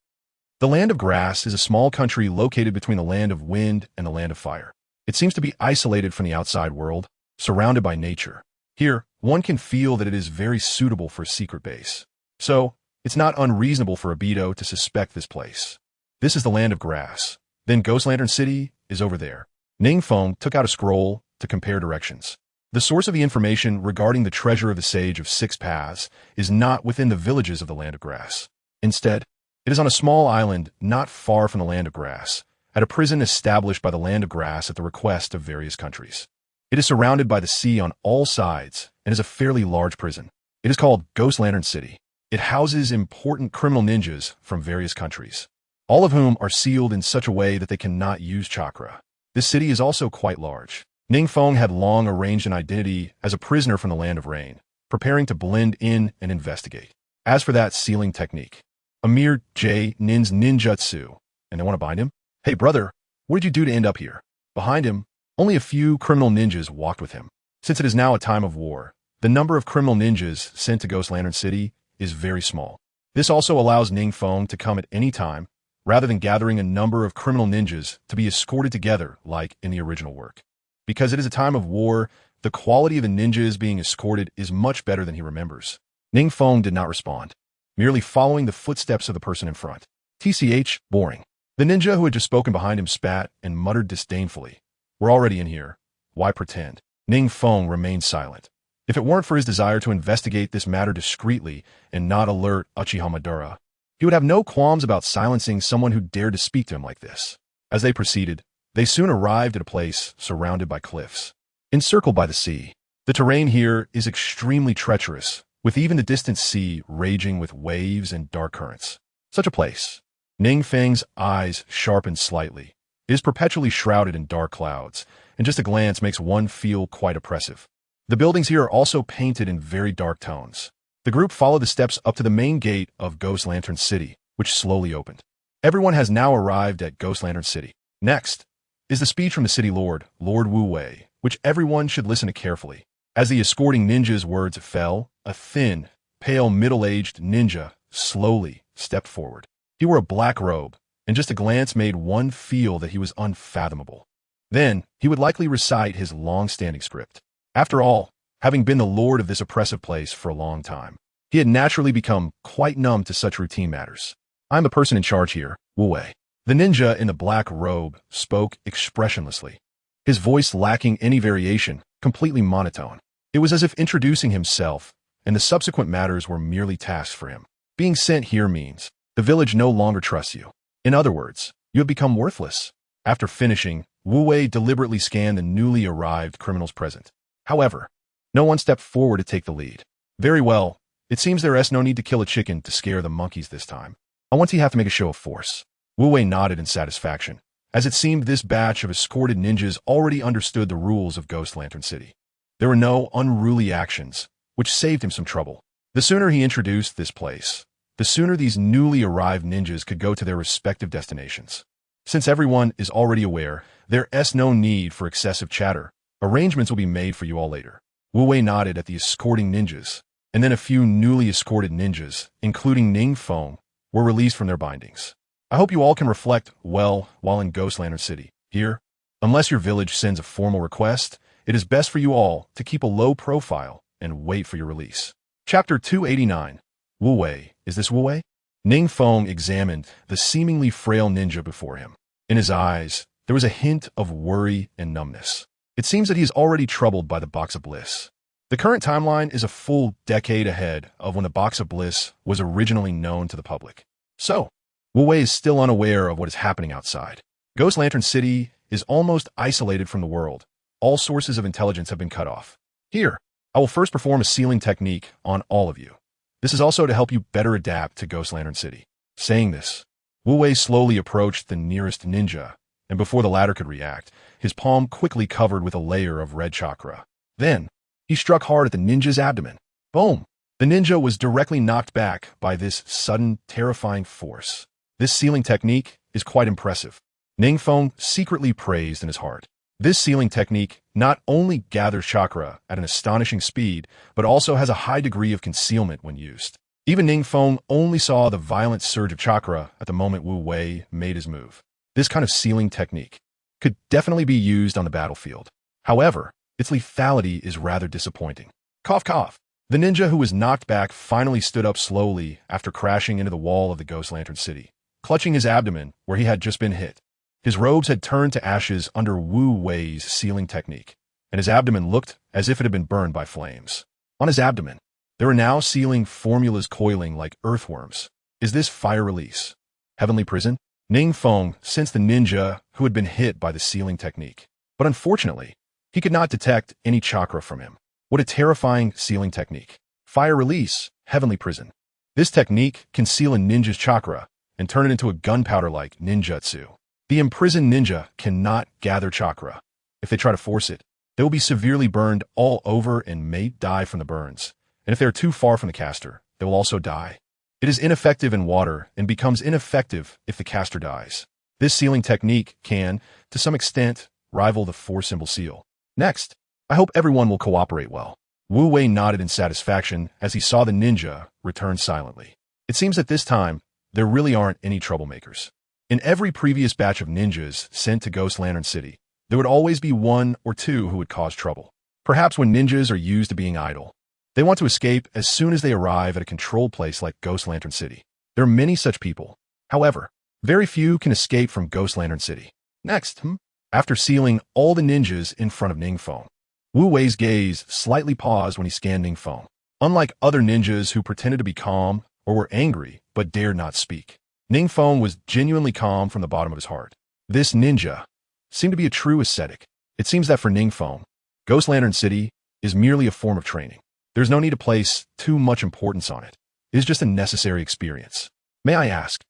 The Land of Grass is a small country located between the Land of Wind and the Land of Fire. It seems to be isolated from the outside world, surrounded by nature. Here, one can feel that it is very suitable for a secret base. So, it's not unreasonable for Obito to suspect this place. This is the Land of Grass. Then Ghost Lantern City is over there. NingFeng took out a scroll to compare directions. The source of the information regarding the treasure of the Sage of Six Paths is not within the villages of the Land of Grass. Instead, it is on a small island not far from the Land of Grass, at a prison established by the Land of Grass at the request of various countries. It is surrounded by the sea on all sides and is a fairly large prison. It is called Ghost Lantern City. It houses important criminal ninjas from various countries, all of whom are sealed in such a way that they cannot use chakra. This city is also quite large. NingFeng had long arranged an identity as a prisoner from the Land of Rain, preparing to blend in and investigate. As for that sealing technique, a mere Nin's ninjutsu, and they want to bind him? Hey brother, what did you do to end up here? Behind him, only a few criminal ninjas walked with him. Since it is now a time of war, the number of criminal ninjas sent to Ghost Lantern City is very small. This also allows NingFeng to come at any time, rather than gathering a number of criminal ninjas to be escorted together like in the original work. Because it is a time of war, the quality of the ninjas being escorted is much better than he remembers. NingFeng did not respond, merely following the footsteps of the person in front. TCH, boring. The ninja who had just spoken behind him spat and muttered disdainfully. We're already in here. Why pretend? NingFeng remained silent. If it weren't for his desire to investigate this matter discreetly and not alert Uchiha Madara, he would have no qualms about silencing someone who dared to speak to him like this. As they proceeded, they soon arrived at a place surrounded by cliffs, encircled by the sea. The terrain here is extremely treacherous, with even the distant sea raging with waves and dark currents. Such a place. NingFeng's eyes sharpened slightly. It is perpetually shrouded in dark clouds, and just a glance makes one feel quite oppressive. The buildings here are also painted in very dark tones. The group followed the steps up to the main gate of Ghost Lantern City, which slowly opened. Everyone has now arrived at Ghost Lantern City. Next is the speech from the city lord, Lord Wu Wei, which everyone should listen to carefully. As the escorting ninja's words fell, a thin, pale, middle-aged ninja slowly stepped forward. He wore a black robe, and just a glance made one feel that he was unfathomable. Then, he would likely recite his long-standing script. After all, having been the lord of this oppressive place for a long time, he had naturally become quite numb to such routine matters. "I'm the person in charge here, Wu Wei." The ninja in the black robe spoke expressionlessly, his voice lacking any variation, completely monotone. It was as if introducing himself, and the subsequent matters were merely tasks for him. Being sent here means the village no longer trusts you. In other words, you have become worthless. After finishing, Wu Wei deliberately scanned the newly arrived criminals present. However, no one stepped forward to take the lead. "Very well. It seems there's no need to kill a chicken to scare the monkeys this time. I want you to have to make a show of force." Wu Wei nodded in satisfaction, as it seemed this batch of escorted ninjas already understood the rules of Ghost Lantern City. There were no unruly actions, which saved him some trouble. The sooner he introduced this place, the sooner these newly arrived ninjas could go to their respective destinations. Since everyone is already aware, there's no need for excessive chatter. Arrangements will be made for you all later. Wu Wei nodded at the escorting ninjas, and then a few newly escorted ninjas, including NingFeng, were released from their bindings. "I hope you all can reflect well while in Ghost Lantern City. Here, unless your village sends a formal request, it is best for you all to keep a low profile and wait for your release." Chapter 289. Wu Wei. Is this Wu Wei? NingFeng examined the seemingly frail ninja before him. In his eyes, there was a hint of worry and numbness. It seems that he is already troubled by the Box of Bliss. The current timeline is a full decade ahead of when the Box of Bliss was originally known to the public. So, Wu Wei is still unaware of what is happening outside. Ghost Lantern City is almost isolated from the world. All sources of intelligence have been cut off. Here, I will first perform a sealing technique on all of you. This is also to help you better adapt to Ghost Lantern City. Saying this, Wu Wei slowly approached the nearest ninja, and before the latter could react, his palm quickly covered with a layer of red chakra. Then, he struck hard at the ninja's abdomen. Boom! The ninja was directly knocked back by this sudden, terrifying force. This sealing technique is quite impressive. NingFeng secretly praised in his heart. This sealing technique not only gathers chakra at an astonishing speed, but also has a high degree of concealment when used. Even NingFeng only saw the violent surge of chakra at the moment Wu Wei made his move. This kind of sealing technique could definitely be used on the battlefield. However, its lethality is rather disappointing. Cough cough. The ninja who was knocked back finally stood up slowly after crashing into the wall of the Ghost Lantern City, clutching his abdomen where he had just been hit. His robes had turned to ashes under Wu Wei's sealing technique, and his abdomen looked as if it had been burned by flames. On his abdomen, there were now sealing formulas coiling like earthworms. Is this fire release? Heavenly prison? NingFeng sensed the ninja who had been hit by the sealing technique, but unfortunately, he could not detect any chakra from him. What a terrifying sealing technique. Fire release, heavenly prison. This technique can seal a ninja's chakra and turn it into a gunpowder-like ninjutsu. The imprisoned ninja cannot gather chakra. If they try to force it, they will be severely burned all over and may die from the burns. And if they are too far from the caster, they will also die. It is ineffective in water and becomes ineffective if the caster dies. This sealing technique can, to some extent, rival the 4-symbol seal. Next, I hope everyone will cooperate well. Wu Wei nodded in satisfaction as he saw the ninja return silently. It seems that this time, there really aren't any troublemakers. In every previous batch of ninjas sent to Ghost Lantern City, there would always be one or two who would cause trouble. Perhaps when ninjas are used to being idle, they want to escape as soon as they arrive at a controlled place like Ghost Lantern City. There are many such people. However, very few can escape from Ghost Lantern City. Next, after sealing all the ninjas in front of NingFeng, Wu Wei's gaze slightly paused when he scanned NingFeng. Unlike other ninjas who pretended to be calm or were angry but dared not speak, NingFeng was genuinely calm from the bottom of his heart. This ninja seemed to be a true ascetic. It seems that for NingFeng, Ghost Lantern City is merely a form of training. There's no need to place too much importance on it. It is just a necessary experience. May I ask,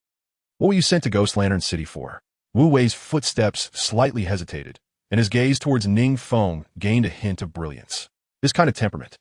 what were you sent to Ghost Lantern City for? Wu Wei's footsteps slightly hesitated, and his gaze towards NingFeng gained a hint of brilliance. This kind of temperament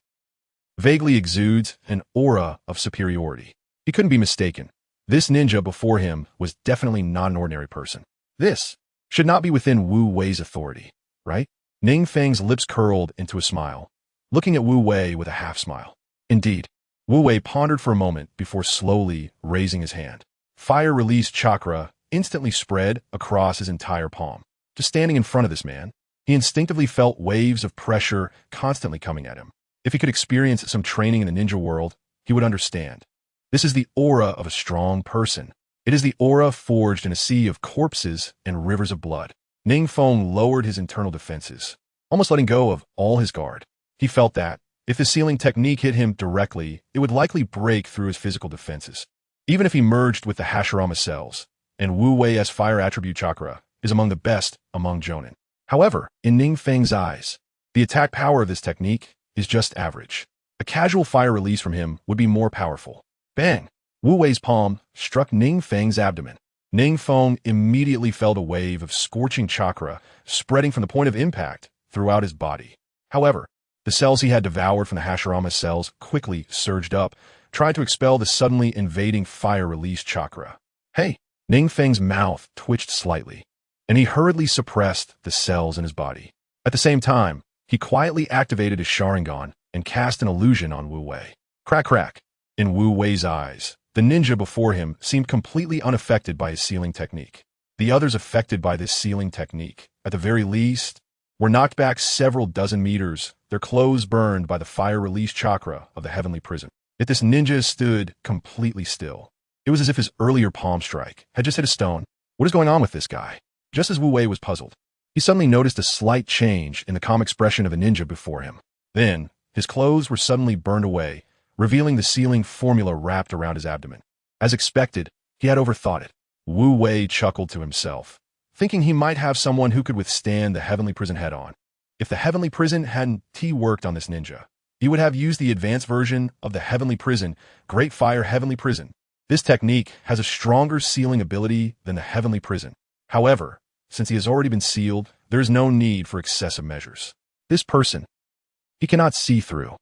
vaguely exudes an aura of superiority. He couldn't be mistaken. This ninja before him was definitely not an ordinary person. This should not be within Wu Wei's authority, right? NingFeng's lips curled into a smile, looking at Wu Wei with a half-smile. Indeed, Wu Wei pondered for a moment before slowly raising his hand. Fire release chakra instantly spread across his entire palm. Just standing in front of this man, he instinctively felt waves of pressure constantly coming at him. If he could experience some training in the ninja world, he would understand. This is the aura of a strong person. It is the aura forged in a sea of corpses and rivers of blood. NingFeng lowered his internal defenses, almost letting go of all his guard. He felt that, if the sealing technique hit him directly, it would likely break through his physical defenses. Even if he merged with the Hashirama cells, and Wu Wei's fire attribute chakra is among the best among Jonin. However, in NingFeng's eyes, the attack power of this technique is just average. A casual fire release from him would be more powerful. Bang! Wu Wei's palm struck NingFeng's abdomen. NingFeng immediately felt a wave of scorching chakra spreading from the point of impact throughout his body. However, the cells he had devoured from the Hashirama cells quickly surged up, trying to expel the suddenly invading fire release chakra. Hey! NingFeng's mouth twitched slightly, and he hurriedly suppressed the cells in his body. At the same time, he quietly activated his Sharingan and cast an illusion on Wu Wei. Crack crack! In Wu Wei's eyes, the ninja before him seemed completely unaffected by his sealing technique. The others affected by this sealing technique, at the very least, were knocked back several dozen meters, their clothes burned by the fire release chakra of the heavenly prison. Yet this ninja stood completely still. It was as if his earlier palm strike had just hit a stone. What is going on with this guy? Just as Wu Wei was puzzled, he suddenly noticed a slight change in the calm expression of a ninja before him. Then, his clothes were suddenly burned away, revealing the sealing formula wrapped around his abdomen. As expected, he had overthought it. Wu Wei chuckled to himself, thinking he might have someone who could withstand the heavenly prison head-on. If the heavenly prison hadn't worked on this ninja, he would have used the advanced version of the heavenly prison, Great Fire Heavenly Prison. This technique has a stronger sealing ability than the heavenly prison. However, since he has already been sealed, there is no need for excessive measures. This person, he cannot see through.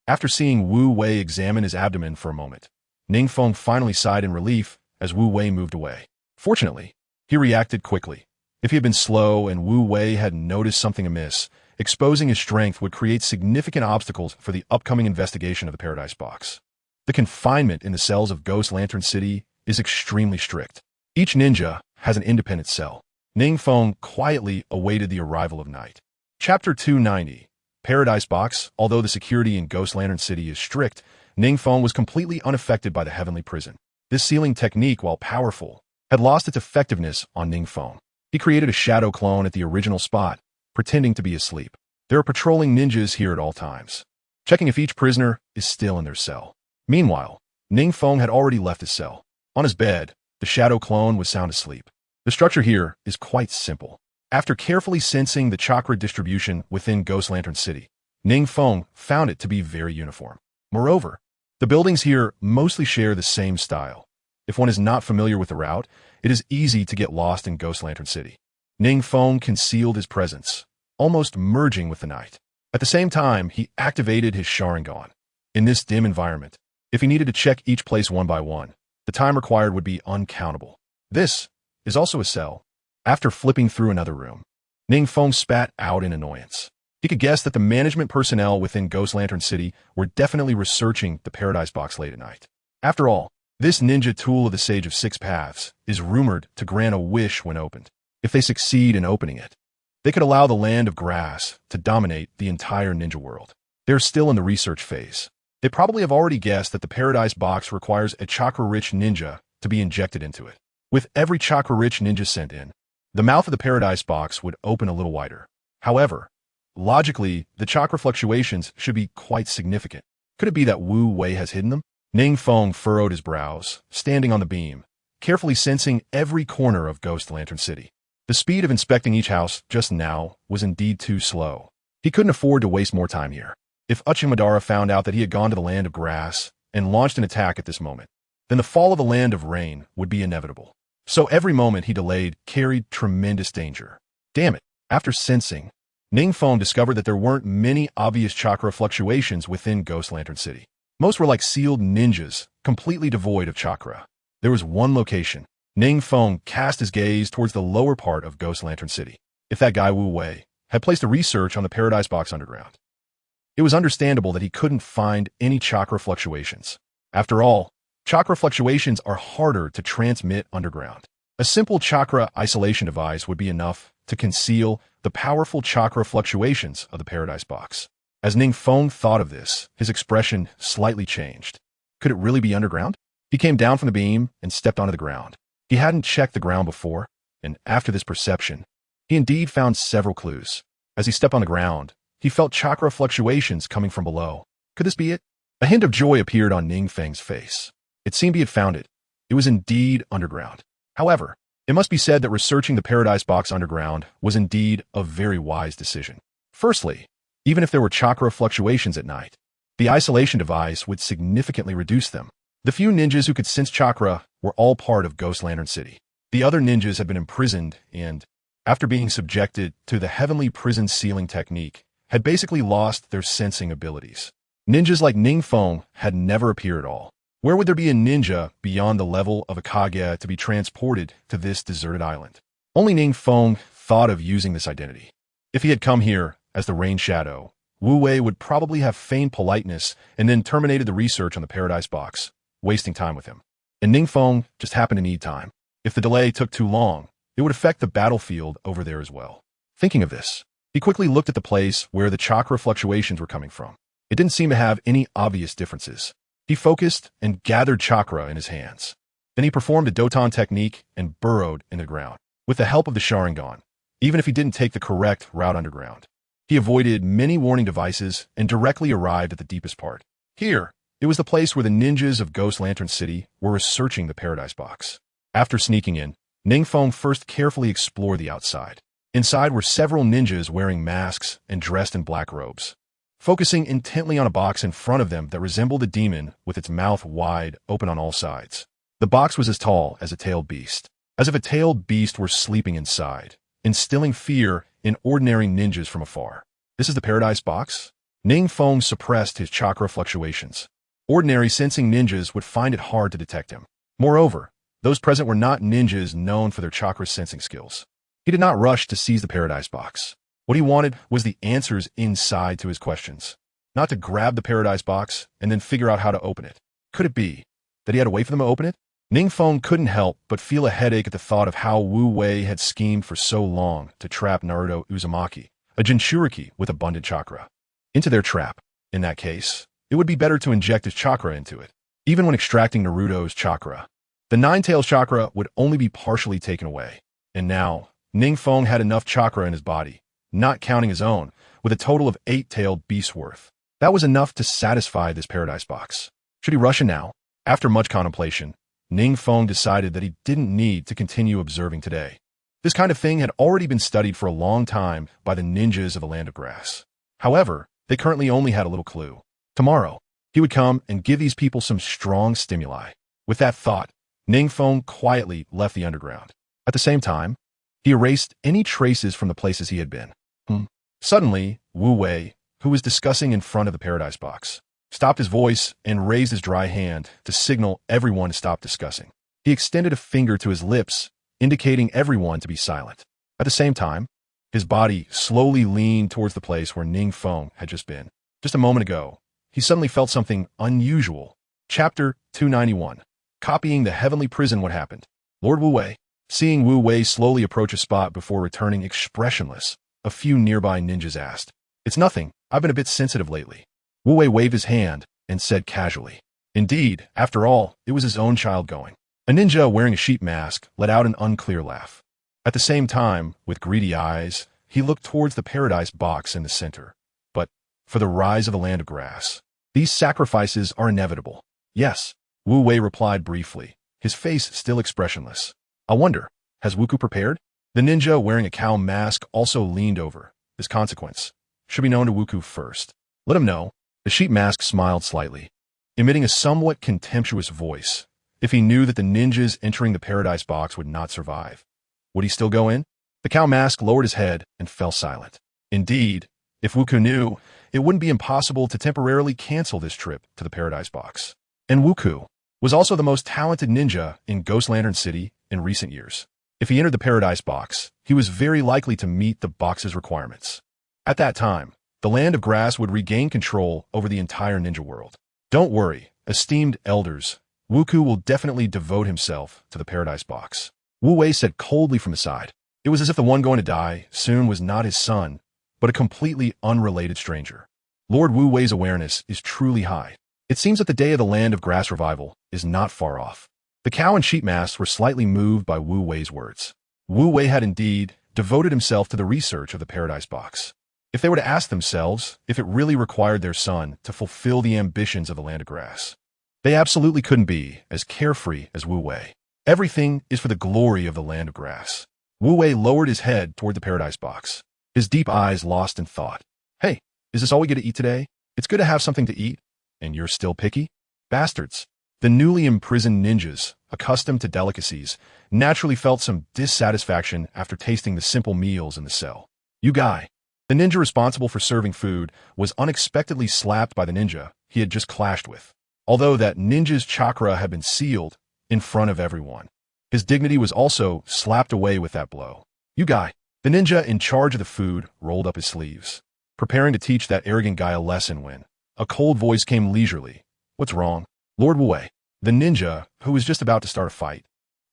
After seeing Wu Wei examine his abdomen for a moment, NingFeng finally sighed in relief as Wu Wei moved away. Fortunately, he reacted quickly. If he had been slow and Wu Wei had noticed something amiss, exposing his strength would create significant obstacles for the upcoming investigation of the Paradise Box. The confinement in the cells of Ghost Lantern City is extremely strict. Each ninja has an independent cell. NingFeng quietly awaited the arrival of night. Chapter 290. Paradise Box. Although the security in Ghost Lantern City is strict, NingFeng was completely unaffected by the heavenly prison. This sealing technique, while powerful, had lost its effectiveness on NingFeng. He created a shadow clone at the original spot, pretending to be asleep. There are patrolling ninjas here at all times, checking if each prisoner is still in their cell. Meanwhile, NingFeng had already left his cell. On his bed, the shadow clone was sound asleep. The structure here is quite simple. After carefully sensing the chakra distribution within Ghost Lantern City, NingFeng found it to be very uniform. Moreover, the buildings here mostly share the same style. If one is not familiar with the route, it is easy to get lost in Ghost Lantern City. NingFeng concealed his presence, almost merging with the night. At the same time, he activated his Sharingan. In this dim environment, if he needed to check each place one by one, the time required would be uncountable. This is also a cell. After flipping through another room, NingFeng spat out in annoyance. He could guess that the management personnel within Ghost Lantern City were definitely researching the Paradise Box late at night. After all, this ninja tool of the Sage of Six Paths is rumored to grant a wish when opened. If they succeed in opening it, they could allow the land of grass to dominate the entire ninja world. They're still in the research phase. They probably have already guessed that the Paradise Box requires a chakra-rich ninja to be injected into it. With every chakra-rich ninja sent in, the mouth of the Paradise Box would open a little wider. However, logically, the chakra fluctuations should be quite significant. Could it be that Wu Wei has hidden them? NingFeng furrowed his brows, standing on the beam, carefully sensing every corner of Ghost Lantern City. The speed of inspecting each house just now was indeed too slow. He couldn't afford to waste more time here. If Orochimaru found out that he had gone to the land of grass and launched an attack at this moment, then the fall of the land of rain would be inevitable. So every moment he delayed carried tremendous danger. Damn it. After sensing, NingFeng discovered that there weren't many obvious chakra fluctuations within Ghost Lantern City. Most were like sealed ninjas, completely devoid of chakra. There was one location. NingFeng cast his gaze towards the lower part of Ghost Lantern City. If that guy Wu Wei had placed a research on the Paradise Box underground, it was understandable that he couldn't find any chakra fluctuations. After all, chakra fluctuations are harder to transmit underground. A simple chakra isolation device would be enough to conceal the powerful chakra fluctuations of the Paradise Box. As NingFeng thought of this, his expression slightly changed. Could it really be underground? He came down from the beam and stepped onto the ground. He hadn't checked the ground before, and after this perception, he indeed found several clues. As he stepped on the ground, he felt chakra fluctuations coming from below. Could this be it? A hint of joy appeared on NingFeng's face. It seemed he had found it. It was indeed underground. However, it must be said that researching the Paradise Box underground was indeed a very wise decision. Firstly, even if there were chakra fluctuations at night, the isolation device would significantly reduce them. The few ninjas who could sense chakra were all part of Ghost Lantern City. The other ninjas had been imprisoned and, after being subjected to the heavenly prison sealing technique, had basically lost their sensing abilities. Ninjas like NingFeng had never appeared at all. Where would there be a ninja beyond the level of a Kage to be transported to this deserted island? Only NingFeng thought of using this identity. If he had come here as the Rain Shadow, Wu Wei would probably have feigned politeness and then terminated the research on the Paradise Box, wasting time with him. And NingFeng just happened to need time. If the delay took too long, it would affect the battlefield over there as well. Thinking of this, he quickly looked at the place where the chakra fluctuations were coming from. It didn't seem to have any obvious differences. He focused and gathered chakra in his hands. Then he performed a Doton technique and burrowed in the ground. With the help of the Sharingan, even if he didn't take the correct route underground, he avoided many warning devices and directly arrived at the deepest part. Here, it was the place where the ninjas of Ghost Lantern City were researching the Paradise Box. After sneaking in, NingFeng first carefully explored the outside. Inside were several ninjas wearing masks and dressed in black robes, focusing intently on a box in front of them that resembled a demon with its mouth wide open on all sides. The box was as tall as a tailed beast, as if a tailed beast were sleeping inside, instilling fear in ordinary ninjas from afar. This is the Paradise Box? NingFeng suppressed his chakra fluctuations. Ordinary sensing ninjas would find it hard to detect him. Moreover, those present were not ninjas known for their chakra sensing skills. He did not rush to seize the Paradise Box. What he wanted was the answers inside to his questions, not to grab the Paradise Box and then figure out how to open it. Could it be that he had to wait for them to open it? NingFeng couldn't help but feel a headache at the thought of how Wu Wei had schemed for so long to trap Naruto Uzumaki, a Jinchuriki with abundant chakra, into their trap. In that case, it would be better to inject his chakra into it. Even when extracting Naruto's chakra, the Nine-Tails chakra would only be partially taken away. And now, NingFeng had enough chakra in his body, not counting his own, with a total of 8-tailed beasts worth. That was enough to satisfy this Paradise Box. Should he rush in now? After much contemplation, NingFeng decided that he didn't need to continue observing today. This kind of thing had already been studied for a long time by the ninjas of the Land of Grass. However, they currently only had a little clue. Tomorrow, he would come and give these people some strong stimuli. With that thought, NingFeng quietly left the underground. At the same time, he erased any traces from the places he had been. Suddenly, Wu Wei, who was discussing in front of the Paradise Box, stopped his voice and raised his dry hand to signal everyone to stop discussing. He extended a finger to his lips, indicating everyone to be silent. At the same time, his body slowly leaned towards the place where NingFeng had just been. Just a moment ago, he suddenly felt something unusual. Chapter 291. Copying the Heavenly Prison. What happened? Lord Wu Wei. Seeing Wu Wei slowly approach a spot before returning expressionless, a few nearby ninjas asked, "It's nothing. I've been a bit sensitive lately." Wu Wei waved his hand and said casually, "Indeed, after all, it was his own child going." A ninja wearing a sheep mask let out an unclear laugh. At the same time, with greedy eyes, he looked towards the Paradise Box in the center. But, for the rise of the Land of Grass, these sacrifices are inevitable. Yes, Wu Wei replied briefly, his face still expressionless. I wonder, has Wuku prepared? The ninja wearing a cow mask also leaned over. This consequence should be known to Wuku first. Let him know. The sheep mask smiled slightly, emitting a somewhat contemptuous voice. If he knew that the ninjas entering the Paradise Box would not survive, would he still go in? The cow mask lowered his head and fell silent. Indeed, if Wuku knew, it wouldn't be impossible to temporarily cancel this trip to the Paradise Box. And Wuku was also the most talented ninja in Ghost Lantern City in recent years. If he entered the Paradise Box, he was very likely to meet the box's requirements. At that time, the Land of Grass would regain control over the entire ninja world. Don't worry, esteemed elders, Wuku will definitely devote himself to the Paradise Box. Wu Wei said coldly from his side. It was as if the one going to die soon was not his son, but a completely unrelated stranger. Lord Wu Wei's awareness is truly high. It seems that the day of the Land of Grass revival is not far off. The cow and sheep masks were slightly moved by Wu Wei's words. Wu Wei had indeed devoted himself to the research of the Paradise Box. If they were to ask themselves if it really required their son to fulfill the ambitions of the Land of Grass, they absolutely couldn't be as carefree as Wu Wei. Everything is for the glory of the Land of Grass. Wu Wei lowered his head toward the Paradise Box, his deep eyes lost in thought. Hey, is this all we get to eat today? It's good to have something to eat. And you're still picky? Bastards. The newly imprisoned ninjas, accustomed to delicacies, naturally felt some dissatisfaction after tasting the simple meals in the cell. Hyuga, the ninja responsible for serving food, was unexpectedly slapped by the ninja he had just clashed with. Although that ninja's chakra had been sealed in front of everyone, his dignity was also slapped away with that blow. Hyuga, the ninja in charge of the food, rolled up his sleeves, preparing to teach that arrogant guy a lesson when a cold voice came leisurely. What's wrong? Lord Wu Wei, the ninja, who was just about to start a fight,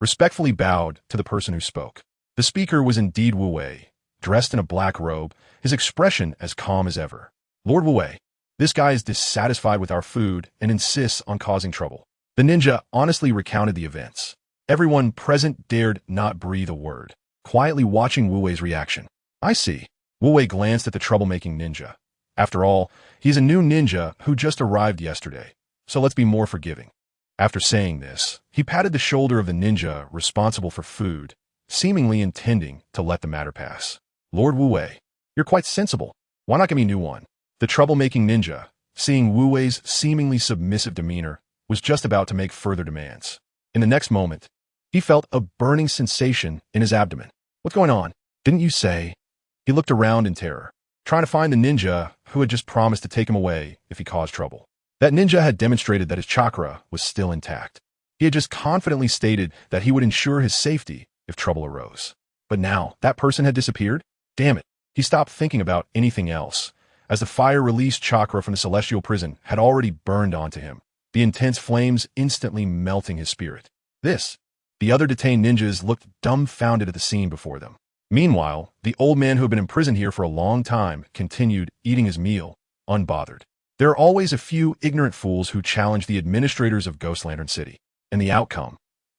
respectfully bowed to the person who spoke. The speaker was indeed Wu Wei, dressed in a black robe, his expression as calm as ever. Lord Wu Wei, this guy is dissatisfied with our food and insists on causing trouble. The ninja honestly recounted the events. Everyone present dared not breathe a word, quietly watching Wu Wei's reaction. I see. Wu Wei glanced at the troublemaking ninja. After all, he's a new ninja who just arrived yesterday, so let's be more forgiving. After saying this, he patted the shoulder of the ninja responsible for food, seemingly intending to let the matter pass. Lord Wu Wei, you're quite sensible. Why not give me a new one? The troublemaking ninja, seeing Wu Wei's seemingly submissive demeanor, was just about to make further demands. In the next moment, he felt a burning sensation in his abdomen. What's going on? Didn't you say? He looked around in terror, trying to find the ninja who had just promised to take him away if he caused trouble. That ninja had demonstrated that his chakra was still intact. He had just confidently stated that he would ensure his safety if trouble arose. But now, that person had disappeared? Damn it. He stopped thinking about anything else, as the fire-released chakra from the celestial prison had already burned onto him, the intense flames instantly melting his spirit. The other detained ninjas looked dumbfounded at the scene before them. Meanwhile, the old man who had been imprisoned here for a long time continued eating his meal, unbothered. There are always a few ignorant fools who challenge the administrators of Ghost Lantern City, and the outcome,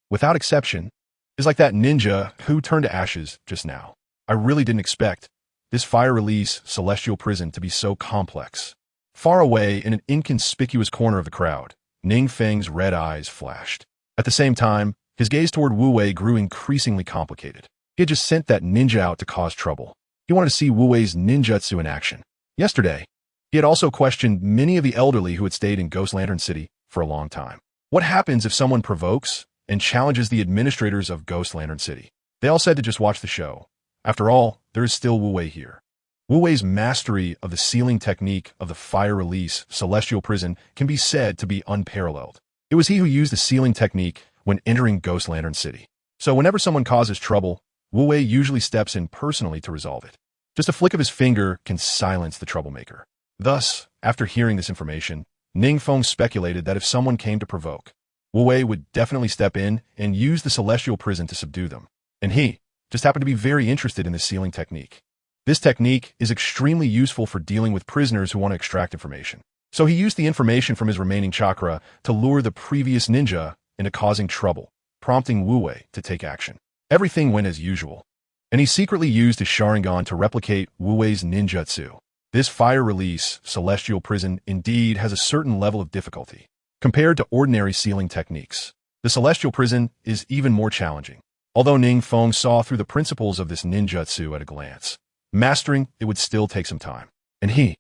without exception, is like that ninja who turned to ashes just now. I really didn't expect this fire-release celestial prison to be so complex. Far away in an inconspicuous corner of the crowd, NingFeng's red eyes flashed. At the same time, his gaze toward Wu Wei grew increasingly complicated. He had just sent that ninja out to cause trouble. He wanted to see Wu Wei's ninjutsu in action. Yesterday, he had also questioned many of the elderly who had stayed in Ghost Lantern City for a long time. What happens if someone provokes and challenges the administrators of Ghost Lantern City? They all said to just watch the show. After all, there is still Wu Wei here. Wu Wei's mastery of the sealing technique of the fire-release celestial prison can be said to be unparalleled. It was he who used the sealing technique when entering Ghost Lantern City. So whenever someone causes trouble, Wu Wei usually steps in personally to resolve it. Just a flick of his finger can silence the troublemaker. Thus, after hearing this information, NingFeng speculated that if someone came to provoke, Wu Wei would definitely step in and use the celestial prison to subdue them. And he just happened to be very interested in the sealing technique. This technique is extremely useful for dealing with prisoners who want to extract information. So he used the information from his remaining chakra to lure the previous ninja into causing trouble, prompting Wu Wei to take action. Everything went as usual, and he secretly used his Sharingan to replicate Wu Wei's ninjutsu. This fire-release celestial prison indeed has a certain level of difficulty. Compared to ordinary sealing techniques, the celestial prison is even more challenging. Although NingFeng saw through the principles of this ninjutsu at a glance, mastering it would still take some time. And he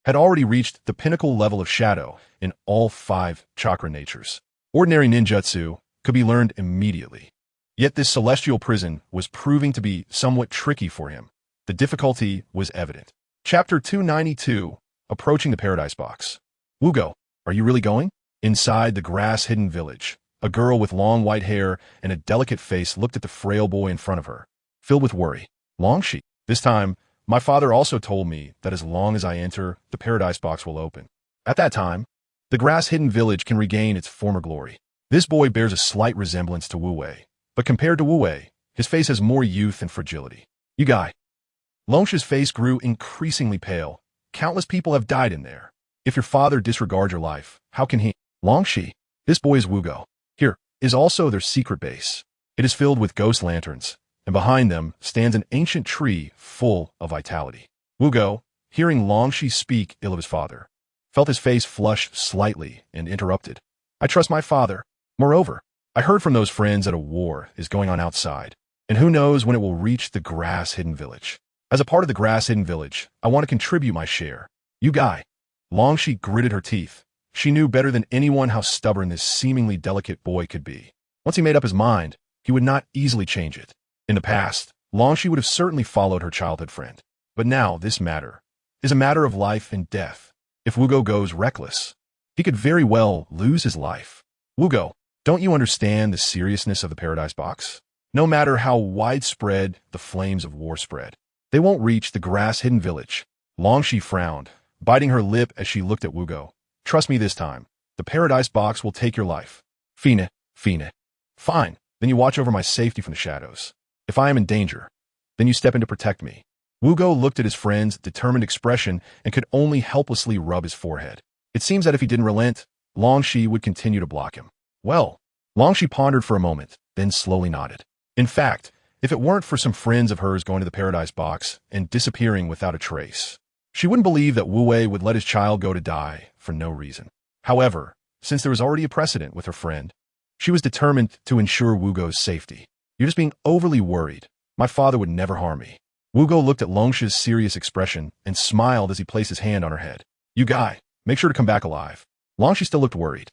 had already reached the pinnacle level of shadow in all 5 chakra natures. Ordinary ninjutsu could be learned immediately. Yet this celestial prison was proving to be somewhat tricky for him. The difficulty was evident. Chapter 292, Approaching the Paradise Box. Wugo, are you really going? Inside the grass-hidden village, a girl with long white hair and a delicate face looked at the frail boy in front of her, filled with worry. Longshi, this time, my father also told me that as long as I enter, the Paradise Box will open. At that time, the grass-hidden village can regain its former glory. This boy bears a slight resemblance to Wu Wei, but compared to Wu Wei, his face has more youth and fragility. You guy. Longsha's face grew increasingly pale. Countless people have died in there. If your father disregards your life, how can he? Longshi. This boy is Wugo. Here is also their secret base. It is filled with ghost lanterns, and behind them stands an ancient tree full of vitality. Wugo, hearing Longshi speak ill of his father, felt his face flush slightly and interrupted. I trust my father. Moreover, I heard from those friends that a war is going on outside, and who knows when it will reach the grass-hidden village. As a part of the grass-hidden village, I want to contribute my share. You guy. Longshi gritted her teeth. She knew better than anyone how stubborn this seemingly delicate boy could be. Once he made up his mind, he would not easily change it. In the past, Longshi would have certainly followed her childhood friend. But now this matter is a matter of life and death. If Wugo goes reckless, he could very well lose his life. Wugo, don't you understand the seriousness of the Paradise Box? No matter how widespread the flames of war spread, they won't reach the grass-hidden village. Longshi frowned, biting her lip as she looked at Wugo. Trust me this time. The Paradise Box will take your life. Fine. Fine. Then you watch over my safety from the shadows. If I am in danger, then you step in to protect me. Wugo looked at his friend's determined expression and could only helplessly rub his forehead. It seems that if he didn't relent, Longshi would continue to block him. Well, Longshi pondered for a moment, then slowly nodded. In fact, if it weren't for some friends of hers going to the Paradise Box and disappearing without a trace, she wouldn't believe that Wu Wei would let his child go to die for no reason. However, since there was already a precedent with her friend, she was determined to ensure Wugo's safety. You're just being overly worried. My father would never harm me. Wugo looked at Longsha's serious expression and smiled as he placed his hand on her head. You guy, make sure to come back alive. Longshi still looked worried.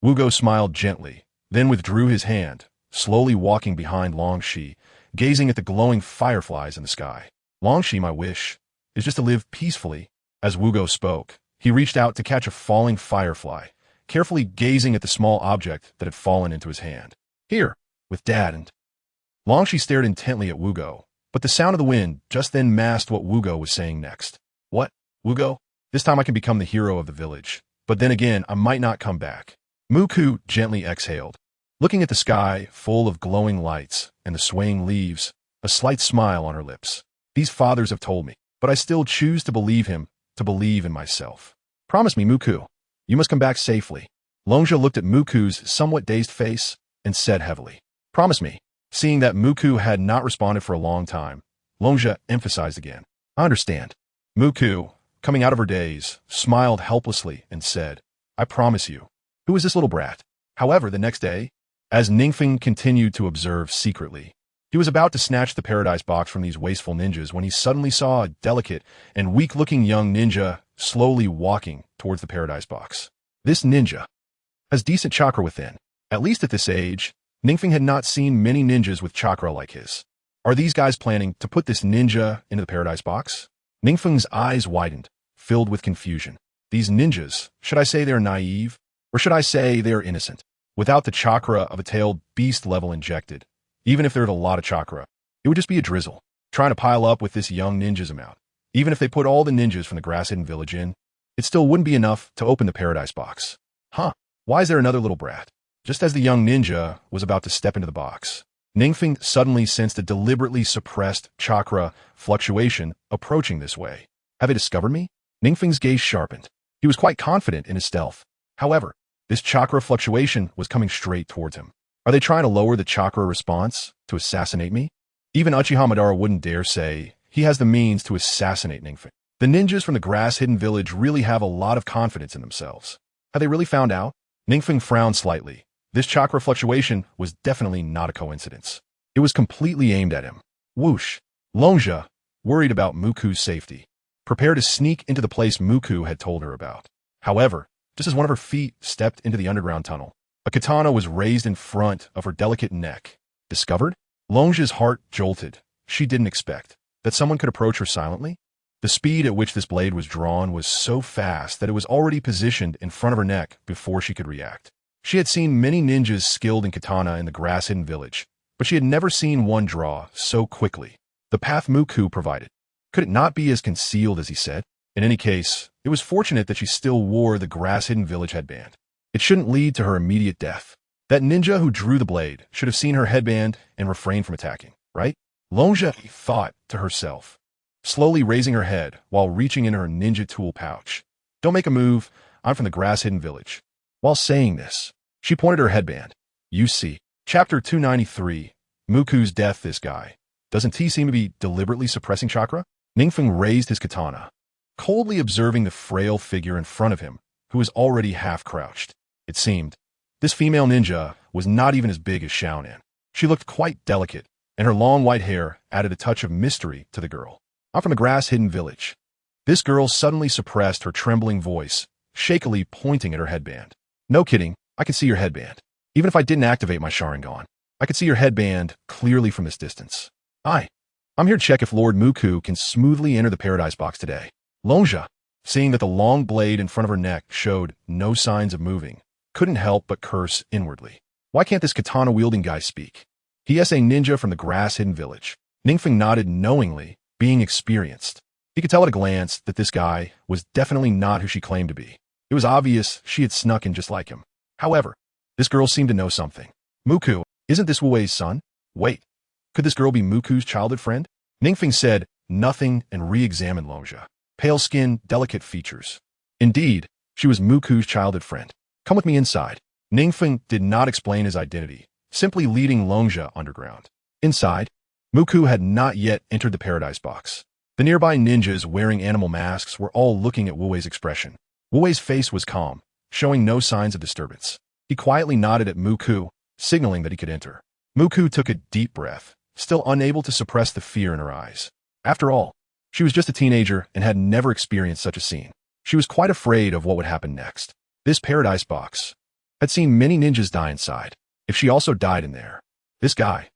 Wugo smiled gently, then withdrew his hand, slowly walking behind Longshi, gazing at the glowing fireflies in the sky. Longshi, my wish is just to live peacefully. As Wugo spoke, he reached out to catch a falling firefly, carefully gazing at the small object that had fallen into his hand. Here, with Dad and... Longshi stared intently at Wugo, but the sound of the wind just then masked what Wugo was saying next. What, Wugo? This time I can become the hero of the village, but then again I might not come back. Muku gently exhaled, looking at the sky full of glowing lights and the swaying leaves, a slight smile on her lips. These fathers have told me, but I still choose to believe him, to believe in myself. Promise me, Muku. You must come back safely. Longsha looked at Muku's somewhat dazed face and said heavily, Promise me. Seeing that Muku had not responded for a long time, Longsha emphasized again, I understand. Muku, coming out of her daze, smiled helplessly and said, I promise you. Who is this little brat? However, the next day, as NingFeng continued to observe secretly, he was about to snatch the Paradise Box from these wasteful ninjas when he suddenly saw a delicate and weak-looking young ninja slowly walking towards the Paradise Box. This ninja has decent chakra within. At least at this age, NingFeng had not seen many ninjas with chakra like his. Are these guys planning to put this ninja into the Paradise Box? NingFeng's eyes widened, filled with confusion. These ninjas, should I say they're naive, or should I say they're innocent? Without the chakra of a tailed beast level injected, even if there's a lot of chakra, it would just be a drizzle, trying to pile up with this young ninja's amount. Even if they put all the ninjas from the grass-hidden village in, it still wouldn't be enough to open the Paradise Box. Huh, why is there another little brat? Just as the young ninja was about to step into the box, NingFeng suddenly sensed a deliberately suppressed chakra fluctuation approaching this way. Have they discovered me? NingFeng's gaze sharpened. He was quite confident in his stealth. However, this chakra fluctuation was coming straight towards him. Are they trying to lower the chakra response to assassinate me? Even Uchiha Madara wouldn't dare say he has the means to assassinate NingFeng. The ninjas from the grass-hidden village really have a lot of confidence in themselves. Have they really found out? NingFeng frowned slightly. This chakra fluctuation was definitely not a coincidence. It was completely aimed at him. Whoosh. Longsha, worried about Muku's safety, prepared to sneak into the place Muku had told her about. However, just as one of her feet stepped into the underground tunnel, a katana was raised in front of her delicate neck. Discovered? Longsha's heart jolted. She didn't expect that someone could approach her silently. The speed at which this blade was drawn was so fast that it was already positioned in front of her neck before she could react. She had seen many ninjas skilled in katana in the grass-hidden village, but she had never seen one draw so quickly. The path Muku provided. Could it not be as concealed as he said? In any case, it was fortunate that she still wore the grass-hidden village headband. It shouldn't lead to her immediate death. That ninja who drew the blade should have seen her headband and refrained from attacking, right? Longja thought to herself, slowly raising her head while reaching in her ninja tool pouch. Don't make a move. I'm from the grass-hidden village. While saying this, she pointed her headband. You see. Chapter 293. Muku's death. This guy. Doesn't he seem to be deliberately suppressing chakra? NingFeng raised his katana, coldly observing the frail figure in front of him, who was already half-crouched. It seemed this female ninja was not even as big as Xiaonan. She looked quite delicate, and her long white hair added a touch of mystery to the girl. I'm from the grass-hidden village. This girl suddenly suppressed her trembling voice, shakily pointing at her headband. No kidding, I could see your headband. Even if I didn't activate my Sharingan, I could see your headband clearly from this distance. I'm here to check if Lord Muku can smoothly enter the Paradise Box today. Longja, seeing that the long blade in front of her neck showed no signs of moving, couldn't help but curse inwardly. Why can't this katana-wielding guy speak? He is a ninja from the grass-hidden village. NingFeng nodded knowingly, being experienced. He could tell at a glance that this guy was definitely not who she claimed to be. It was obvious she had snuck in just like him. However, this girl seemed to know something. Muku, isn't this Wu Wei's son? Wait, could this girl be Muku's childhood friend? NingFeng said nothing and re-examined Longja. Pale skin, delicate features. Indeed, she was Muku's childhood friend. Come with me inside. NingFeng did not explain his identity, simply leading Longja underground. Inside, Muku had not yet entered the Paradise Box. The nearby ninjas wearing animal masks were all looking at Wu Wei's expression. Wu Wei's face was calm, showing no signs of disturbance. He quietly nodded at Muku, signaling that he could enter. Muku took a deep breath, still unable to suppress the fear in her eyes. After all, she was just a teenager and had never experienced such a scene. She was quite afraid of what would happen next. This Paradise Box had seen many ninjas die inside. If she also died in there, this guy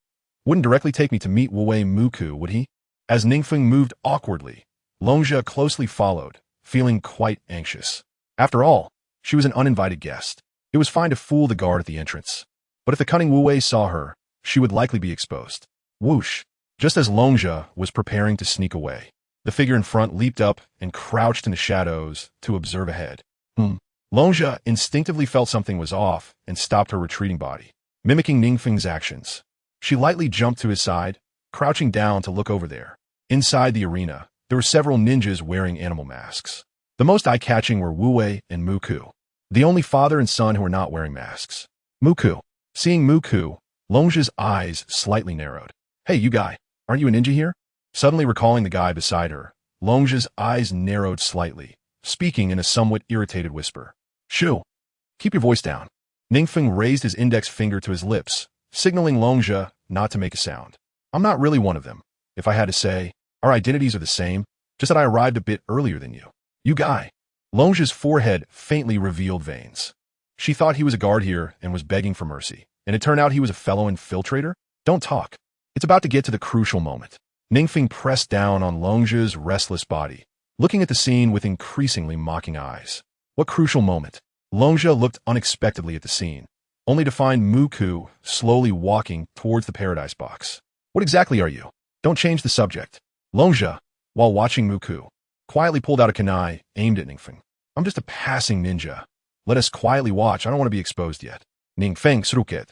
wouldn't directly take me to meet Wu Wei Muku, would he? As NingFeng moved awkwardly, Longja closely followed, feeling quite anxious. After all, she was an uninvited guest. It was fine to fool the guard at the entrance, but if the cunning Wu Wei saw her, she would likely be exposed. Whoosh! Just as Longja was preparing to sneak away, the figure in front leaped up and crouched in the shadows to observe ahead. Longja instinctively felt something was off and stopped her retreating body, mimicking NingFeng's actions. She lightly jumped to his side, crouching down to look over there. Inside the arena, there were several ninjas wearing animal masks. The most eye-catching were Wu Wei and Muku, the only father and son who were not wearing masks. Muku. Seeing Muku, Longja's eyes slightly narrowed. Hey, you guy, aren't you a ninja here? Suddenly recalling the guy beside her, Longja's eyes narrowed slightly, speaking in a somewhat irritated whisper. Shoo! Keep your voice down. NingFeng raised his index finger to his lips, signaling Longja not to make a sound. I'm not really one of them. If I had to say, our identities are the same, just that I arrived a bit earlier than you. You guy. Longja's forehead faintly revealed veins. She thought he was a guard here and was begging for mercy, and it turned out he was a fellow infiltrator? Don't talk. It's about to get to the crucial moment. NingFeng pressed down on Longja's restless body, looking at the scene with increasingly mocking eyes. What crucial moment? Longja looked unexpectedly at the scene, only to find Muku slowly walking towards the Paradise Box. What exactly are you? Don't change the subject. Longja, while watching Muku, quietly pulled out a kunai aimed at NingFeng. I'm just a passing ninja. Let us quietly watch. I don't want to be exposed yet. NingFeng Sruket.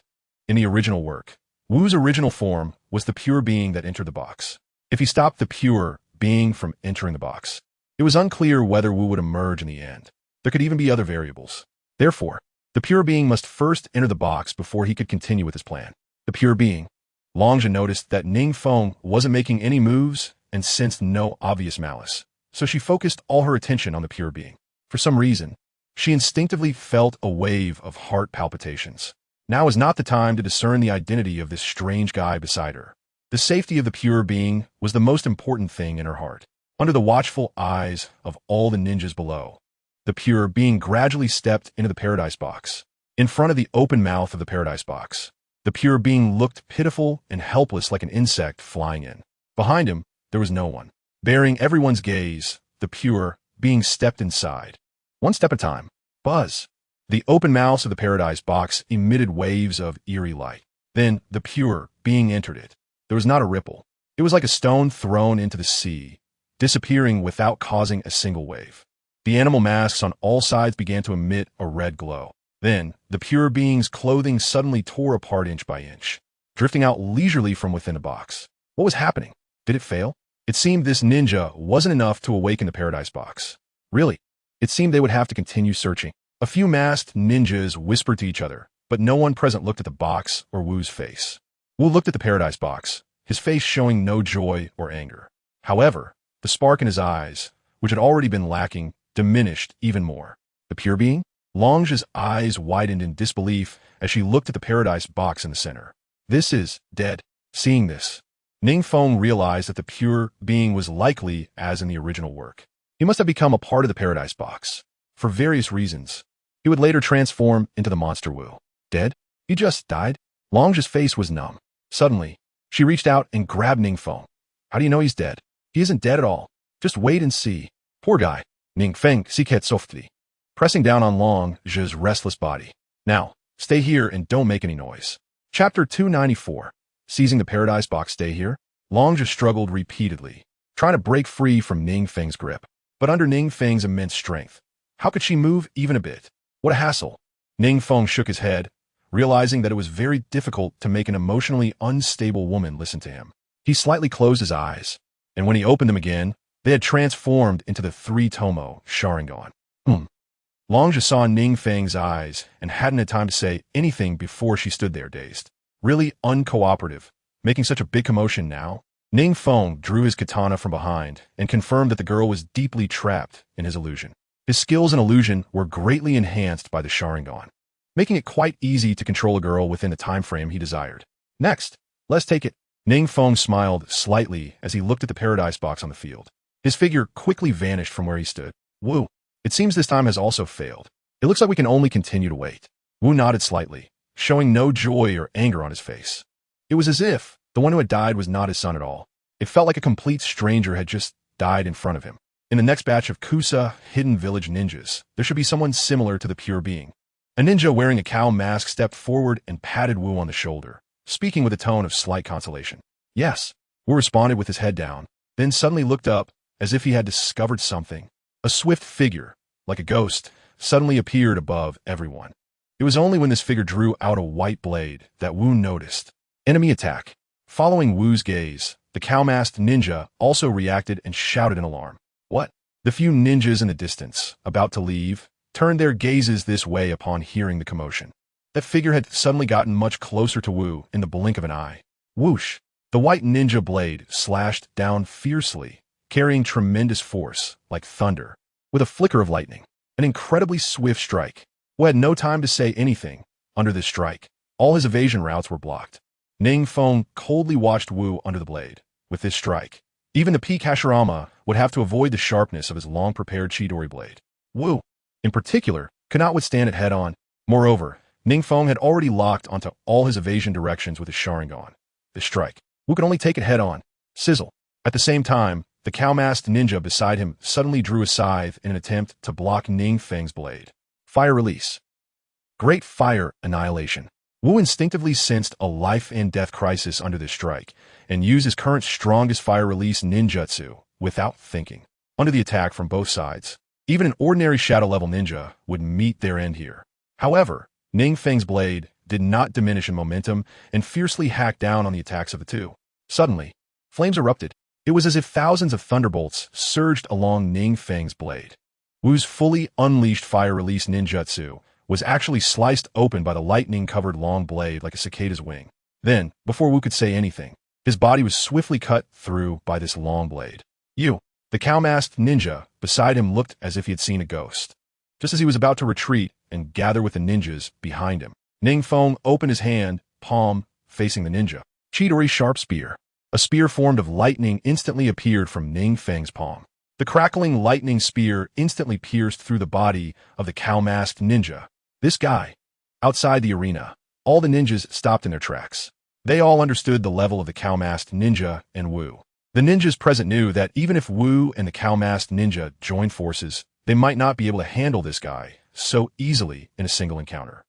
In the original work, Wu's original form was the pure being that entered the box. If he stopped the pure being from entering the box, it was unclear whether Wu would emerge in the end. There could even be other variables. Therefore, the pure being must first enter the box before he could continue with his plan. The pure being. Longja noticed that NingFeng wasn't making any moves and sensed no obvious malice, so she focused all her attention on the pure being. For some reason, she instinctively felt a wave of heart palpitations. Now is not the time to discern the identity of this strange guy beside her. The safety of the pure being was the most important thing in her heart. Under the watchful eyes of all the ninjas below, the pure being gradually stepped into the Paradise Box. In front of the open mouth of the Paradise Box, the pure being looked pitiful and helpless like an insect flying in. Behind him, there was no one. Bearing everyone's gaze, the pure being stepped inside. One step at a time. Buzz. The open mouths of the Paradise Box emitted waves of eerie light. Then the pure being entered it. There was not a ripple. It was like a stone thrown into the sea, disappearing without causing a single wave. The animal masks on all sides began to emit a red glow. Then, the pure being's clothing suddenly tore apart inch by inch, drifting out leisurely from within the box. What was happening? Did it fail? It seemed this ninja wasn't enough to awaken the paradise box. Really? It seemed they would have to continue searching. A few masked ninjas whispered to each other, but no one present looked at the box or Wu's face. Wu looked at the paradise box, his face showing no joy or anger. However, the spark in his eyes, which had already been lacking, diminished even more. The pure being? Long's eyes widened in disbelief as she looked at the paradise box in the center. This is dead. Seeing this, NingFeng realized that the pure being was likely as in the original work. He must have become a part of the paradise box. For various reasons, he would later transform into the monster Wu. Dead? He just died? Long's face was numb. Suddenly, she reached out and grabbed NingFeng. How do you know he's dead? He isn't dead at all. Just wait and see. Poor guy. NingFeng siket softly, pressing down on Long's restless body. Now, stay here and don't make any noise. Chapter 294. Seizing the paradise box. Stay here? Long struggled repeatedly, trying to break free from NingFeng's grip. But under NingFeng's immense strength, how could she move even a bit? What a hassle. NingFeng shook his head, realizing that it was very difficult to make an emotionally unstable woman listen to him. He slightly closed his eyes, and when he opened them again, they had transformed into the three-tomo Sharingan. Long saw NingFeng's eyes and hadn't had time to say anything before she stood there dazed. Really uncooperative, making such a big commotion now? NingFeng drew his katana from behind and confirmed that the girl was deeply trapped in his illusion. His skills in illusion were greatly enhanced by the Sharingan, making it quite easy to control a girl within the time frame he desired. Next, let's take it. NingFeng smiled slightly as he looked at the paradise box on the field. His figure quickly vanished from where he stood. Wu, it seems this time has also failed. It looks like we can only continue to wait. Wu nodded slightly, showing no joy or anger on his face. It was as if the one who had died was not his son at all. It felt like a complete stranger had just died in front of him. In the next batch of Kusa Hidden Village ninjas, there should be someone similar to the pure being. A ninja wearing a cow mask stepped forward and patted Wu on the shoulder, speaking with a tone of slight consolation. Yes, Wu responded with his head down, then suddenly looked up as if he had discovered something. A swift figure, like a ghost, suddenly appeared above everyone. It was only when this figure drew out a white blade that Wu noticed. Enemy attack. Following Wu's gaze, the cow-masked ninja also reacted and shouted in alarm. What? The few ninjas in the distance, about to leave, turned their gazes this way upon hearing the commotion. That figure had suddenly gotten much closer to Wu in the blink of an eye. Whoosh! The white ninja blade slashed down fiercely, carrying tremendous force, like thunder, with a flicker of lightning. An incredibly swift strike. Wu had no time to say anything. Under this strike, all his evasion routes were blocked. NingFeng coldly watched Wu under the blade. With this strike, even the peak Hashirama would have to avoid the sharpness of his long-prepared Chidori blade. Wu, in particular, could not withstand it head-on. Moreover, NingFeng had already locked onto all his evasion directions with his Sharingan. This strike, Wu could only take it head-on. Sizzle. At the same time, the cow-masked ninja beside him suddenly drew a scythe in an attempt to block NingFeng's blade. Fire release. Great fire annihilation. Wu instinctively sensed a life-and-death crisis under this strike, and used his current strongest fire release ninjutsu without thinking. Under the attack from both sides, even an ordinary shadow-level ninja would meet their end here. However, NingFeng's blade did not diminish in momentum and fiercely hacked down on the attacks of the two. Suddenly, flames erupted. It was as if thousands of thunderbolts surged along NingFeng's blade. Wu's fully unleashed fire release ninjutsu was actually sliced open by the lightning-covered long blade like a cicada's wing. Then, before Wu could say anything, his body was swiftly cut through by this long blade. Yu, the cow-masked ninja, beside him looked as if he had seen a ghost. Just as he was about to retreat and gather with the ninjas behind him, NingFeng opened his hand, palm, facing the ninja. Chidori sharp spear. A spear formed of lightning instantly appeared from NingFeng's palm. The crackling lightning spear instantly pierced through the body of the cow-masked ninja. This guy. Outside the arena, all the ninjas stopped in their tracks. They all understood the level of the cow-masked ninja and Wu. The ninjas present knew that even if Wu and the cow-masked ninja joined forces, they might not be able to handle this guy so easily in a single encounter.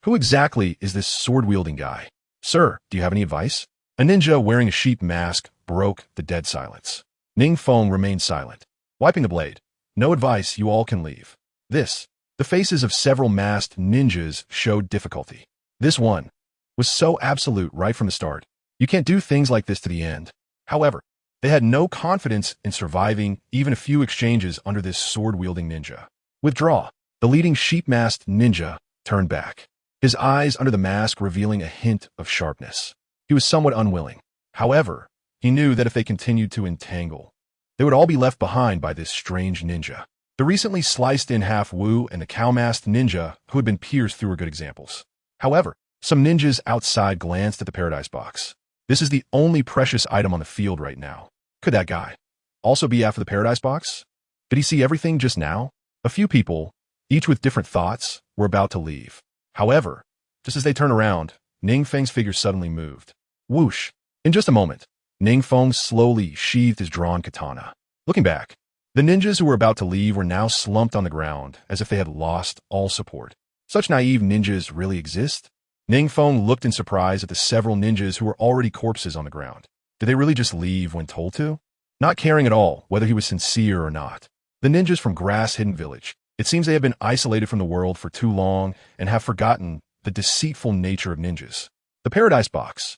Who exactly is this sword-wielding guy? Sir, do you have any advice? A ninja wearing a sheep mask broke the dead silence. NingFeng remained silent, wiping the blade. No advice, you all can leave. This. The faces of several masked ninjas showed difficulty. This one was so absolute right from the start. You can't do things like this to the end. However, they had no confidence in surviving even a few exchanges under this sword-wielding ninja. Withdraw. The leading sheep-masked ninja turned back, his eyes under the mask revealing a hint of sharpness. He was somewhat unwilling. However, he knew that if they continued to entangle, they would all be left behind by this strange ninja. The recently sliced-in-half Wu and the cow-masked ninja who had been pierced through were good examples. However, some ninjas outside glanced at the Paradise Box. This is the only precious item on the field right now. Could that guy also be after the Paradise Box? Did he see everything just now? A few people, each with different thoughts, were about to leave. However, just as they turned around, NingFeng's figure suddenly moved. Whoosh! In just a moment, NingFeng slowly sheathed his drawn katana. Looking back, the ninjas who were about to leave were now slumped on the ground as if they had lost all support. Such naive ninjas really exist? NingFeng looked in surprise at the several ninjas who were already corpses on the ground. Did they really just leave when told to? Not caring at all whether he was sincere or not. The ninjas from Grass-Hidden Village. It seems they have been isolated from the world for too long and have forgotten the deceitful nature of ninjas. The Paradise Box.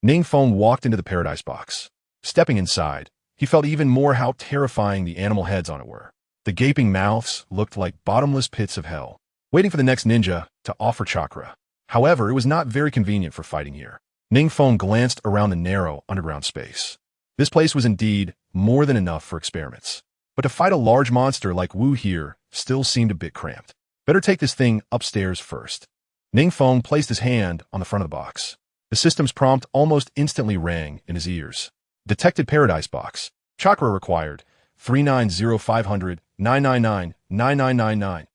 NingFeng walked into the Paradise Box. Stepping inside, he felt even more how terrifying the animal heads on it were. The gaping mouths looked like bottomless pits of hell, waiting for the next ninja to offer chakra. However, it was not very convenient for fighting here. NingFeng glanced around the narrow underground space. This place was indeed more than enough for experiments. But to fight a large monster like Wu here still seemed a bit cramped. Better take this thing upstairs first. NingFeng placed his hand on the front of the box. The system's prompt almost instantly rang in his ears. Detected Paradise Box. Chakra required. 390500 999 9999.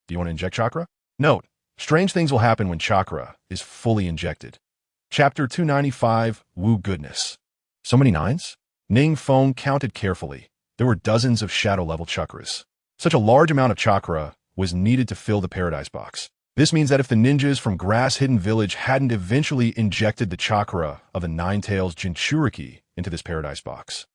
Do you want to inject chakra? Note: strange things will happen when chakra is fully injected. Chapter 295, Wu Goodness. So many nines? NingFeng counted carefully. There were dozens of shadow-level chakras. Such a large amount of chakra was needed to fill the Paradise Box. This means that if the ninjas from Grass-Hidden Village hadn't eventually injected the chakra of the Nine-Tails Jinchuriki into this Paradise Box,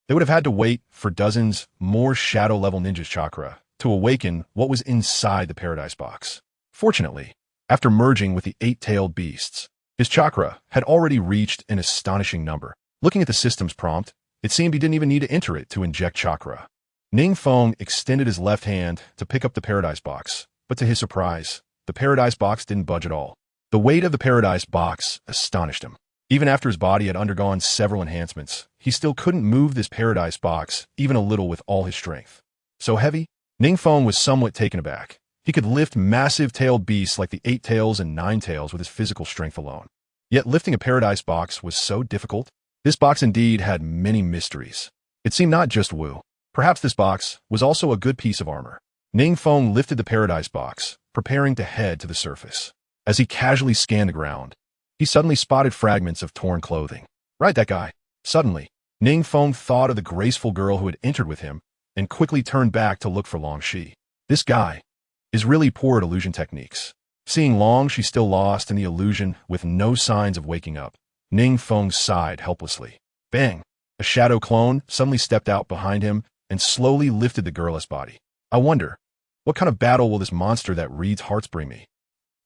they would have had to wait for dozens more shadow-level ninjas' chakra to awaken what was inside the Paradise Box. Fortunately, after merging with the eight-tailed beasts, his chakra had already reached an astonishing number. Looking at the system's prompt, it seemed he didn't even need to enter it to inject chakra. NingFeng extended his left hand to pick up the Paradise Box, but to his surprise, the Paradise Box didn't budge at all. The weight of the Paradise Box astonished him. Even after his body had undergone several enhancements, he still couldn't move this Paradise Box even a little with all his strength. So heavy? NingFeng was somewhat taken aback. He could lift massive tailed beasts like the Eight Tails and Nine Tails with his physical strength alone. Yet lifting a Paradise Box was so difficult. This box indeed had many mysteries. It seemed not just Wu. Perhaps this box was also a good piece of armor. NingFeng lifted the Paradise Box, preparing to head to the surface. As he casually scanned the ground, he suddenly spotted fragments of torn clothing. Right, that guy. Suddenly, NingFeng thought of the graceful girl who had entered with him and quickly turned back to look for Long Shi. This guy is really poor at illusion techniques. Seeing Long Shi still lost in the illusion with no signs of waking up, NingFeng sighed helplessly. Bang! A shadow clone suddenly stepped out behind him and slowly lifted the girlless body. I wonder, what kind of battle will this monster that reads hearts bring me?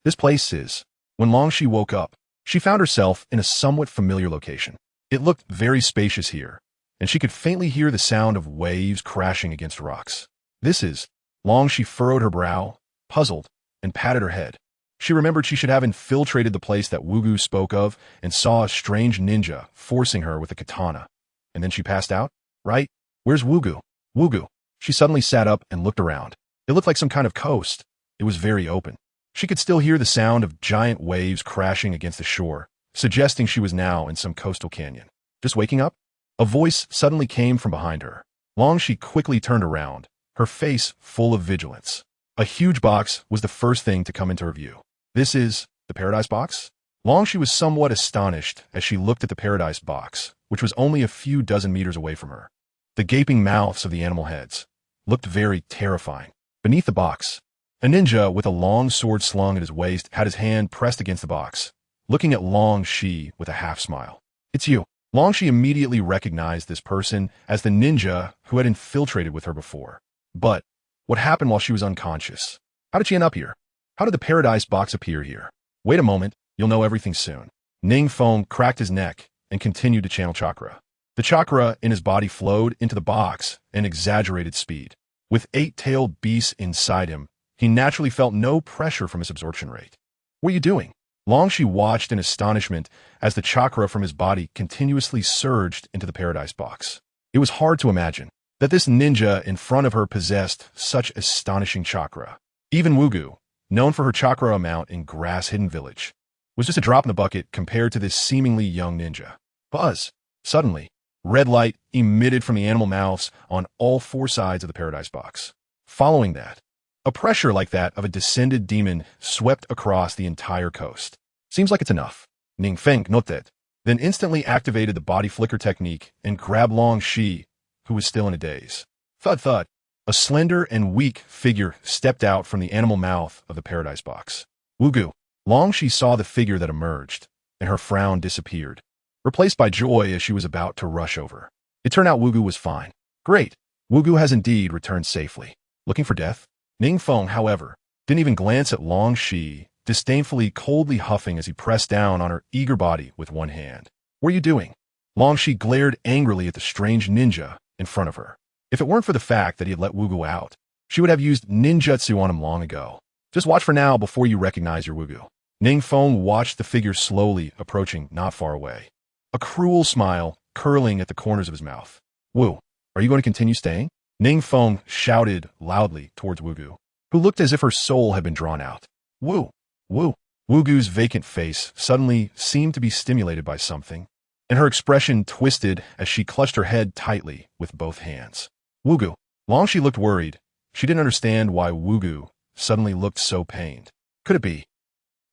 This place is. When Long Shi woke up, she found herself in a somewhat familiar location. It looked very spacious here, and she could faintly hear the sound of waves crashing against rocks. This is. Long Shi furrowed her brow, puzzled, and patted her head. She remembered she should have infiltrated the place that Wugu spoke of and saw a strange ninja forcing her with a katana. And then she passed out? Right? Where's Wugu? Wugu. She suddenly sat up and looked around. It looked like some kind of coast. It was very open. She could still hear the sound of giant waves crashing against the shore, suggesting she was now in some coastal canyon. Just waking up? A voice suddenly came from behind her. Long Shi quickly turned around, her face full of vigilance. A huge box was the first thing to come into her view. This is the Paradise Box? Long Shi was somewhat astonished as she looked at the Paradise Box, which was only a few dozen meters away from her. The gaping mouths of the animal heads looked very terrifying. Beneath the box, a ninja with a long sword slung at his waist had his hand pressed against the box, looking at Long Shi with a half-smile. It's you. Long Shi immediately recognized this person as the ninja who had infiltrated with her before. But what happened while she was unconscious? How did she end up here? How did the paradise box appear here? Wait a moment, you'll know everything soon. NingFeng cracked his neck and continued to channel chakra. The chakra in his body flowed into the box at exaggerated speed. With 8-tailed beasts inside him, he naturally felt no pressure from his absorption rate. What are you doing? Longshi watched in astonishment as the chakra from his body continuously surged into the paradise box. It was hard to imagine that this ninja in front of her possessed such astonishing chakra. Even Wugu, known for her chakra amount in Grass Hidden Village, was just a drop in the bucket compared to this seemingly young ninja. Buzz! Suddenly, red light emitted from the animal mouths on all 4 sides of the paradise box. Following that, a pressure like that of a descended demon swept across the entire coast. Seems like it's enough. NingFeng noted, then instantly activated the body flicker technique and grabbed Long Shi, who was still in a daze. Thud thud. A slender and weak figure stepped out from the animal mouth of the paradise box. Wugu. Long Shi saw the figure that emerged, and her frown disappeared, replaced by joy as she was about to rush over. It turned out Wugu was fine. Great. Wugu has indeed returned safely. Looking for death? NingFeng, however, didn't even glance at Long Shi, disdainfully coldly huffing as he pressed down on her eager body with one hand. What are you doing? Long Shi glared angrily at the strange ninja in front of her. If it weren't for the fact that he had let Wugu out, she would have used ninjutsu on him long ago. Just watch for now before you recognize your Wugu. NingFeng watched the figure slowly approaching not far away, a cruel smile curling at the corners of his mouth. Wu, are you going to continue staying? NingFeng shouted loudly towards Wugu, who looked as if her soul had been drawn out. Wu, Wu. Wugu's vacant face suddenly seemed to be stimulated by something, and her expression twisted as she clutched her head tightly with both hands. Wugu. Longshi looked worried. She didn't understand why Wugu suddenly looked so pained. Could it be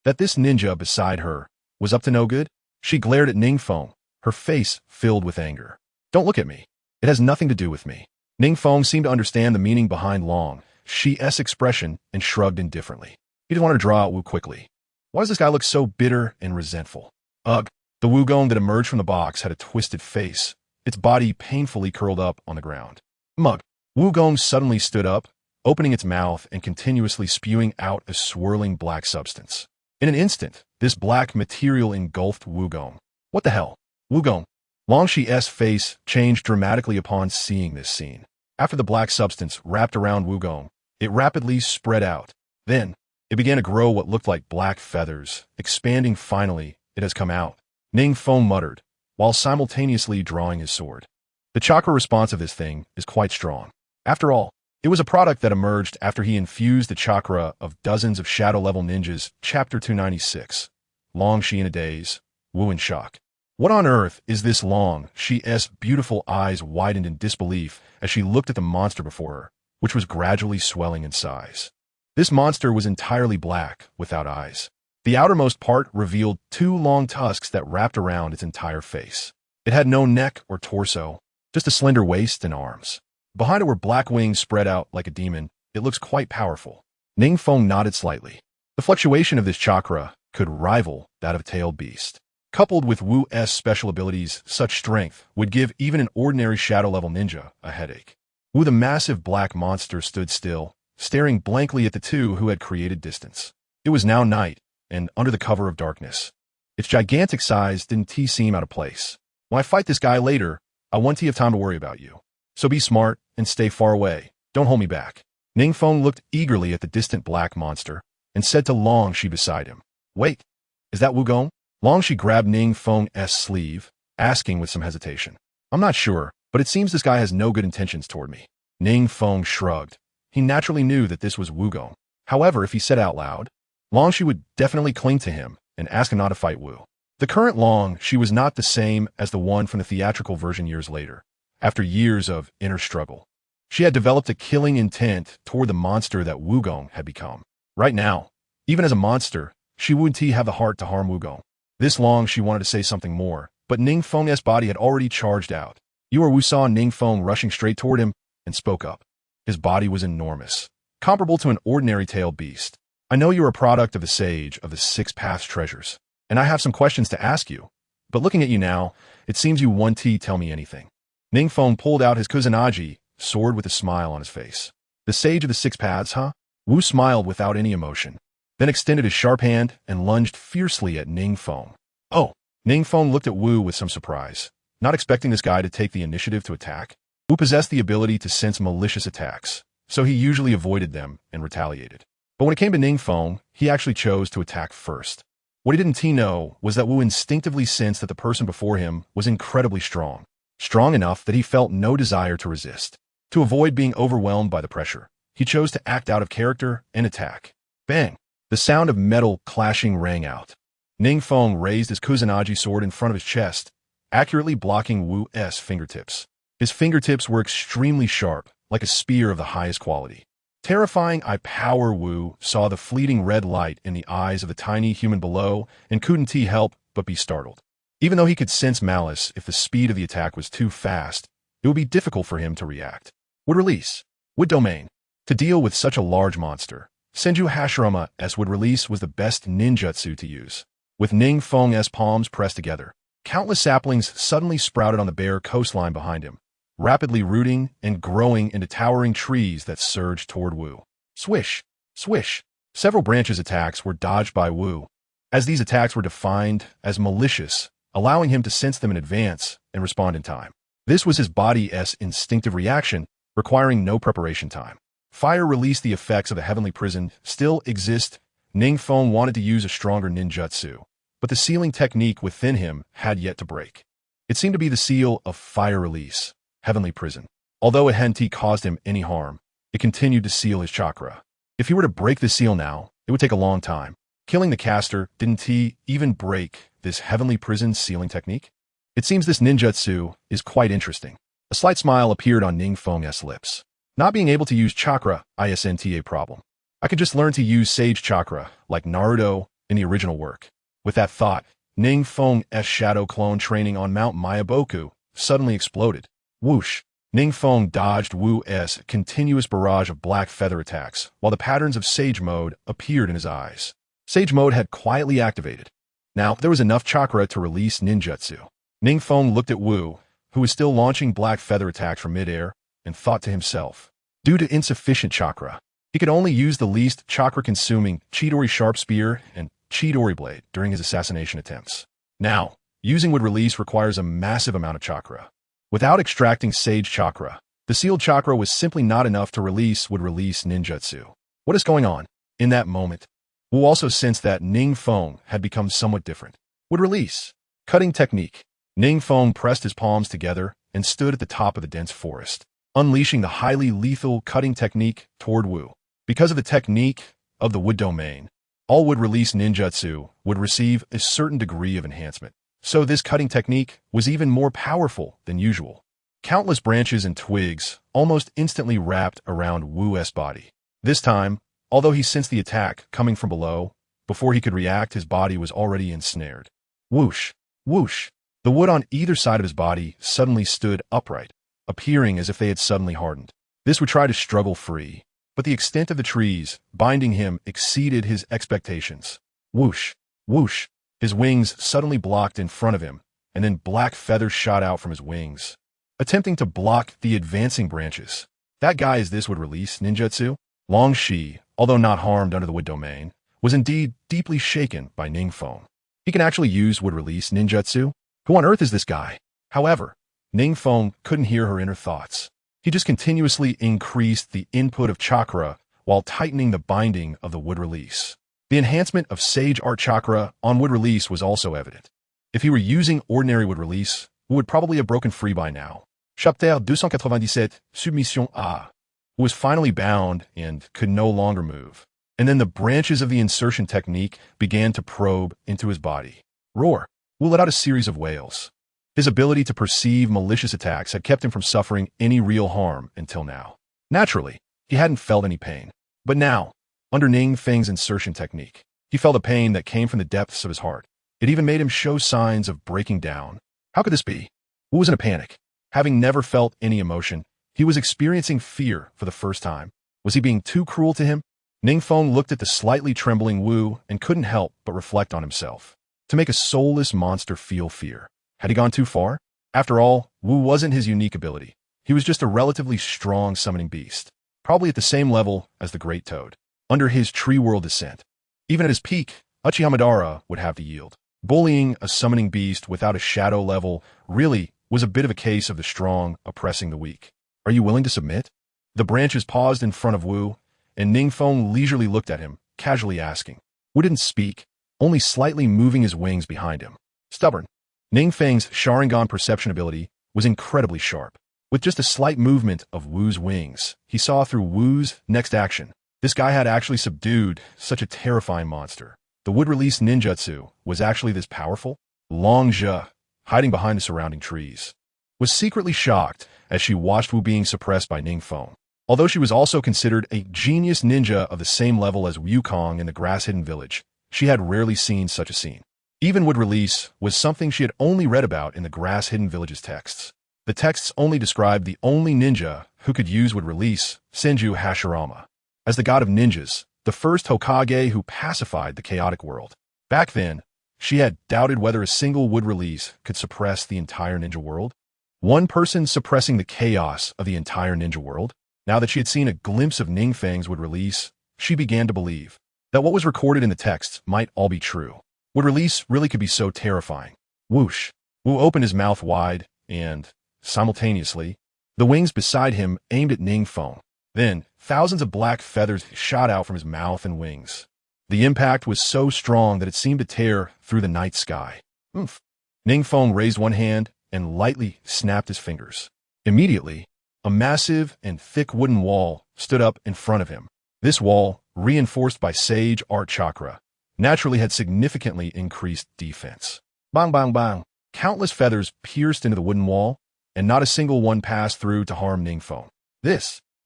that this ninja beside her was up to no good? She glared at NingFeng, her face filled with anger. Don't look at me. It has nothing to do with me. NingFeng seemed to understand the meaning behind Long Shi's expression and shrugged indifferently. He didn't want to draw out Wu quickly. Why does this guy look so bitter and resentful? Ugh. The Wugong that emerged from the box had a twisted face, its body painfully curled up on the ground. Mug. Wugong suddenly stood up, opening its mouth and continuously spewing out a swirling black substance. In an instant, this black material engulfed Wugong. What the hell? Wugong. Longshi's face changed dramatically upon seeing this scene. After the black substance wrapped around Wugong, it rapidly spread out. Then, it began to grow what looked like black feathers, expanding finally, it has come out. NingFeng muttered, while simultaneously drawing his sword. The chakra response of this thing is quite strong. After all, it was a product that emerged after he infused the chakra of dozens of shadow-level ninjas. Chapter 296. Long Shi in a daze, Wu in shock. What on earth is this Long Shi's beautiful eyes widened in disbelief as she looked at the monster before her, which was gradually swelling in size. This monster was entirely black, without eyes. The outermost part revealed 2 long tusks that wrapped around its entire face. It had no neck or torso, just a slender waist and arms. Behind it were black wings spread out like a demon. It looks quite powerful. NingFeng nodded slightly. The fluctuation of this chakra could rival that of a tailed beast. Coupled with Wu's special abilities, such strength would give even an ordinary shadow-level ninja a headache. Wu the massive black monster stood still, staring blankly at the two who had created distance. It was now night, and under the cover of darkness. Its gigantic size didn't seem out of place. When I fight this guy later, I won't have time to worry about you. So be smart and stay far away. Don't hold me back. NingFeng looked eagerly at the distant black monster and said to Long Shi beside him, Wait, is that Wugong? Long Shi grabbed NingFeng's sleeve, asking with some hesitation. I'm not sure, but it seems this guy has no good intentions toward me. NingFeng shrugged. He naturally knew that this was Wugong. However, if he said out loud, Long Shi would definitely cling to him and ask him not to fight Wu. The current Long Shi was not the same as the one from the theatrical version years later, after years of inner struggle. She had developed a killing intent toward the monster that Wugong had become. Right now, even as a monster, she wouldn't have the heart to harm Wugong. This Long Shi wanted to say something more, but NingFeng's body had already charged out. Wu saw NingFeng rushing straight toward him and spoke up. His body was enormous, comparable to an ordinary tailed beast. I know you're a product of the sage of the 6 past treasures, and I have some questions to ask you. But looking at you now, it seems you won't tell me anything. NingFeng pulled out his kusanagi, sword with a smile on his face. The sage of the 6 paths, huh? Wu smiled without any emotion, then extended his sharp hand and lunged fiercely at NingFeng. Oh! NingFeng looked at Wu with some surprise, not expecting this guy to take the initiative to attack. Wu possessed the ability to sense malicious attacks, so he usually avoided them and retaliated. But when it came to NingFeng, he actually chose to attack first. What he didn't know was that Wu instinctively sensed that the person before him was incredibly strong. Strong enough that he felt no desire to resist. To avoid being overwhelmed by the pressure, he chose to act out of character and attack. Bang! The sound of metal clashing rang out. NingFeng raised his Kusanagi sword in front of his chest, accurately blocking Wu's fingertips. His fingertips were extremely sharp, like a spear of the highest quality. Terrifying Power Wu saw the fleeting red light in the eyes of the tiny human below and couldn't help but be startled. Even though he could sense malice if the speed of the attack was too fast, it would be difficult for him to react. Would release. Would domain. To deal with such a large monster, Senju Hashirama's would release was the best ninjutsu to use. With NingFeng's palms pressed together, countless saplings suddenly sprouted on the bare coastline behind him, rapidly rooting and growing into towering trees that surged toward Wu. Swish! Swish! Several branches' attacks were dodged by Wu, as these attacks were defined as malicious, allowing him to sense them in advance and respond in time. This was his body's instinctive reaction, requiring no preparation time. Fire released the effects of the heavenly prison still exist. NingFeng wanted to use a stronger ninjutsu, but the sealing technique within him had yet to break. It seemed to be the seal of fire release, heavenly prison. Although it hadn't caused him any harm, it continued to seal his chakra. If he were to break the seal now, it would take a long time. Killing the caster didn't even break this heavenly prison sealing technique? It seems this ninjutsu is quite interesting. A slight smile appeared on NingFeng's lips. Not being able to use chakra isn't a problem. I could just learn to use sage chakra, like Naruto in the original work. With that thought, NingFeng's shadow clone training on Mount Mayaboku suddenly exploded. Whoosh! NingFeng dodged Wu's continuous barrage of black feather attacks, while the patterns of Sage Mode appeared in his eyes. Sage Mode had quietly activated. Now, there was enough chakra to release ninjutsu. NingFeng looked at Wu, who was still launching black feather attacks from midair, and thought to himself, due to insufficient chakra, he could only use the least chakra-consuming Chidori Sharp Spear and Chidori Blade during his assassination attempts. Now, using would release requires a massive amount of chakra. Without extracting Sage Chakra, the sealed chakra was simply not enough to release ninjutsu. What is going on? In that moment, Wu also sensed that NingFeng had become somewhat different. Would release. Cutting technique. NingFeng pressed his palms together and stood at the top of the dense forest, unleashing the highly lethal cutting technique toward Wu. Because of the technique of the wood domain, all would release ninjutsu would receive a certain degree of enhancement. So this cutting technique was even more powerful than usual. Countless branches and twigs almost instantly wrapped around Wu's body. This time, although he sensed the attack coming from below, before he could react, his body was already ensnared. Whoosh! Whoosh! The wood on either side of his body suddenly stood upright, appearing as if they had suddenly hardened. This would try to struggle free, but the extent of the trees binding him exceeded his expectations. Whoosh! Whoosh! His wings suddenly blocked in front of him, and then black feathers shot out from his wings, attempting to block the advancing branches. That guy this would release ninjutsu? Long Shi, although not harmed under the wood domain, was indeed deeply shaken by NingFeng. He can actually use would release ninjutsu? Who on earth is this guy? However, NingFeng couldn't hear her inner thoughts. He just continuously increased the input of chakra while tightening the binding of the wood release. The enhancement of Sage Art Chakra on wood release was also evident. If he were using ordinary wood release, Wu would probably have broken free by now. Chapitre 297, Submission A. Wu was finally bound and could no longer move. And then the branches of the insertion technique began to probe into his body. Roar! Wu let out a series of wails. His ability to perceive malicious attacks had kept him from suffering any real harm until now. Naturally, he hadn't felt any pain. But now, under NingFeng's insertion technique, he felt a pain that came from the depths of his heart. It even made him show signs of breaking down. How could this be? Wu was in a panic. Having never felt any emotion, he was experiencing fear for the first time. Was he being too cruel to him? NingFeng looked at the slightly trembling Wu and couldn't help but reflect on himself. To make a soulless monster feel fear. Had he gone too far? After all, Wu wasn't his unique ability. He was just a relatively strong summoning beast, probably at the same level as the Great Toad. under his tree world descent. Even at his peak, Uchiha Madara would have to yield. Bullying a summoning beast without a shadow level really was a bit of a case of the strong oppressing the weak. Are you willing to submit? The branches paused in front of Wu, and NingFeng leisurely looked at him, casually asking. Wu didn't speak, only slightly moving his wings behind him. Stubborn. NingFeng's Sharingan perception ability was incredibly sharp. With just a slight movement of Wu's wings, he saw through Wu's next action. This guy had actually subdued such a terrifying monster. The wood-release ninjutsu was actually this powerful? Long Zhe, hiding behind the surrounding trees, was secretly shocked as she watched Wu being suppressed by NingFeng. Although she was also considered a genius ninja of the same level as Wukong in the grass-hidden village, she had rarely seen such a scene. Even wood-release was something she had only read about in the grass-hidden village's texts. The texts only described the only ninja who could use wood-release, Senju Hashirama, as the god of ninjas, the first Hokage who pacified the chaotic world. Back then, she had doubted whether a single wood-release could suppress the entire ninja world. One person suppressing the chaos of the entire ninja world? Now that she had seen a glimpse of NingFeng's wood-release, she began to believe that what was recorded in the texts might all be true. Wood-release really could be so terrifying. Whoosh! Wu opened his mouth wide, and, simultaneously, the wings beside him aimed at NingFeng. Then, thousands of black feathers shot out from his mouth and wings. The impact was so strong that it seemed to tear through the night sky. Oomph! NingFeng raised one hand and lightly snapped his fingers. Immediately, a massive and thick wooden wall stood up in front of him. This wall, reinforced by Sage Art Chakra, naturally had significantly increased defense. Bang, bang, bang. Countless feathers pierced into the wooden wall, and not a single one passed through to harm NingFeng.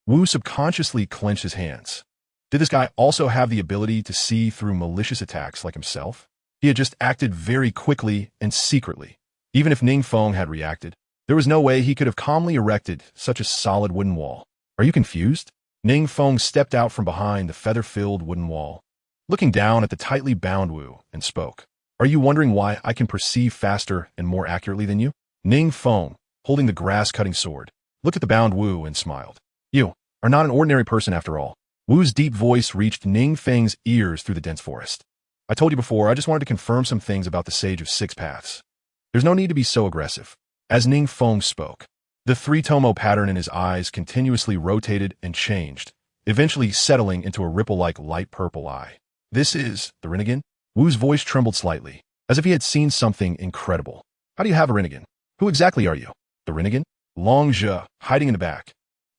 Wu subconsciously clenched his hands. Did this guy also have the ability to see through malicious attacks like himself? He had just acted very quickly and secretly. Even if NingFeng had reacted, there was no way he could have calmly erected such a solid wooden wall. Are you confused? NingFeng stepped out from behind the feather-filled wooden wall, looking down at the tightly bound Wu, and spoke. Are you wondering why I can perceive faster and more accurately than you? NingFeng, holding the grass-cutting sword, looked at the bound Wu and smiled. You are not an ordinary person after all. Wu's deep voice reached NingFeng's ears through the dense forest. I told you before, I just wanted to confirm some things about the Sage of Six Paths. There's no need to be so aggressive. As NingFeng spoke, the three-tomo pattern in his eyes continuously rotated and changed, eventually settling into a ripple-like light purple eye. This is the Rinnegan? Wu's voice trembled slightly, as if he had seen something incredible. How do you have a Rinnegan? Who exactly are you? The Rinnegan? Long Zhe, hiding in the back,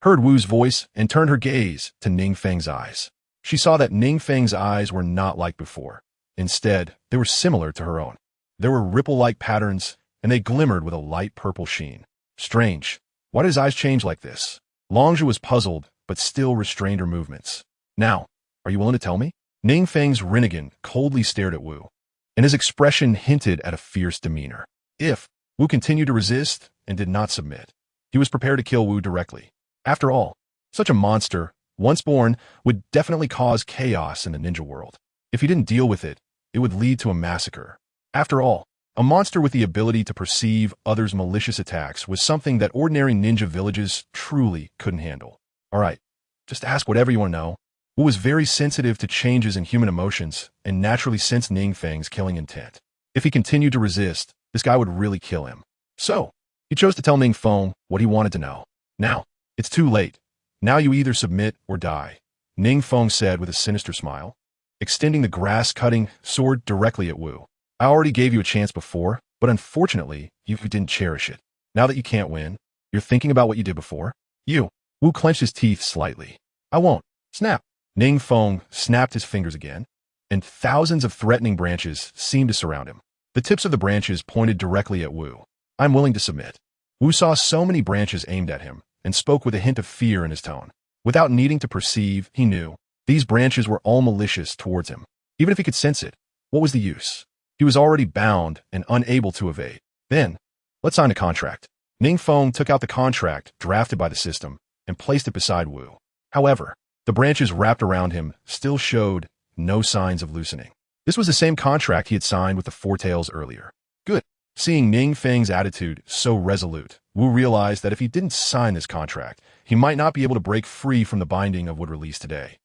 heard Wu's voice and turned her gaze to NingFeng's eyes. She saw that NingFeng's eyes were not like before. Instead, they were similar to her own. There were ripple-like patterns, and they glimmered with a light purple sheen. Strange. Why did his eyes change like this? Long Zhe was puzzled, but still restrained her movements. Now, are you willing to tell me? NingFeng's Rinnegan coldly stared at Wu, and his expression hinted at a fierce demeanor. If Wu continued to resist and did not submit, he was prepared to kill Wu directly. After all, such a monster, once born, would definitely cause chaos in the ninja world. If he didn't deal with it, it would lead to a massacre. After all, a monster with the ability to perceive others' malicious attacks was something that ordinary ninja villages truly couldn't handle. All right, just ask whatever you want to know. Wu was very sensitive to changes in human emotions and naturally sensed NingFeng's killing intent. If he continued to resist, this guy would really kill him. So, he chose to tell NingFeng what he wanted to know. Now, it's too late. Now you either submit or die, NingFeng said with a sinister smile, extending the grass-cutting sword directly at Wu. I already gave you a chance before, but unfortunately, you didn't cherish it. Now that you can't win, you're thinking about what you did before? Wu clenched his teeth slightly. I won't. Snap. NingFeng snapped his fingers again, and thousands of threatening branches seemed to surround him. The tips of the branches pointed directly at Wu. I'm willing to submit. Wu saw so many branches aimed at him, and spoke with a hint of fear in his tone. Without needing to perceive, he knew these branches were all malicious towards him. Even if he could sense it, what was the use? He was already bound and unable to evade. Then, let's sign a contract. NingFeng took out the contract drafted by the system and placed it beside Wu. However, the branches wrapped around him still showed no signs of loosening. This was the same contract he had signed with the Four Tails earlier. Good. Seeing NingFeng's attitude so resolute, Wu realized that if he didn't sign this contract, he might not be able to break free from the binding of wood release today.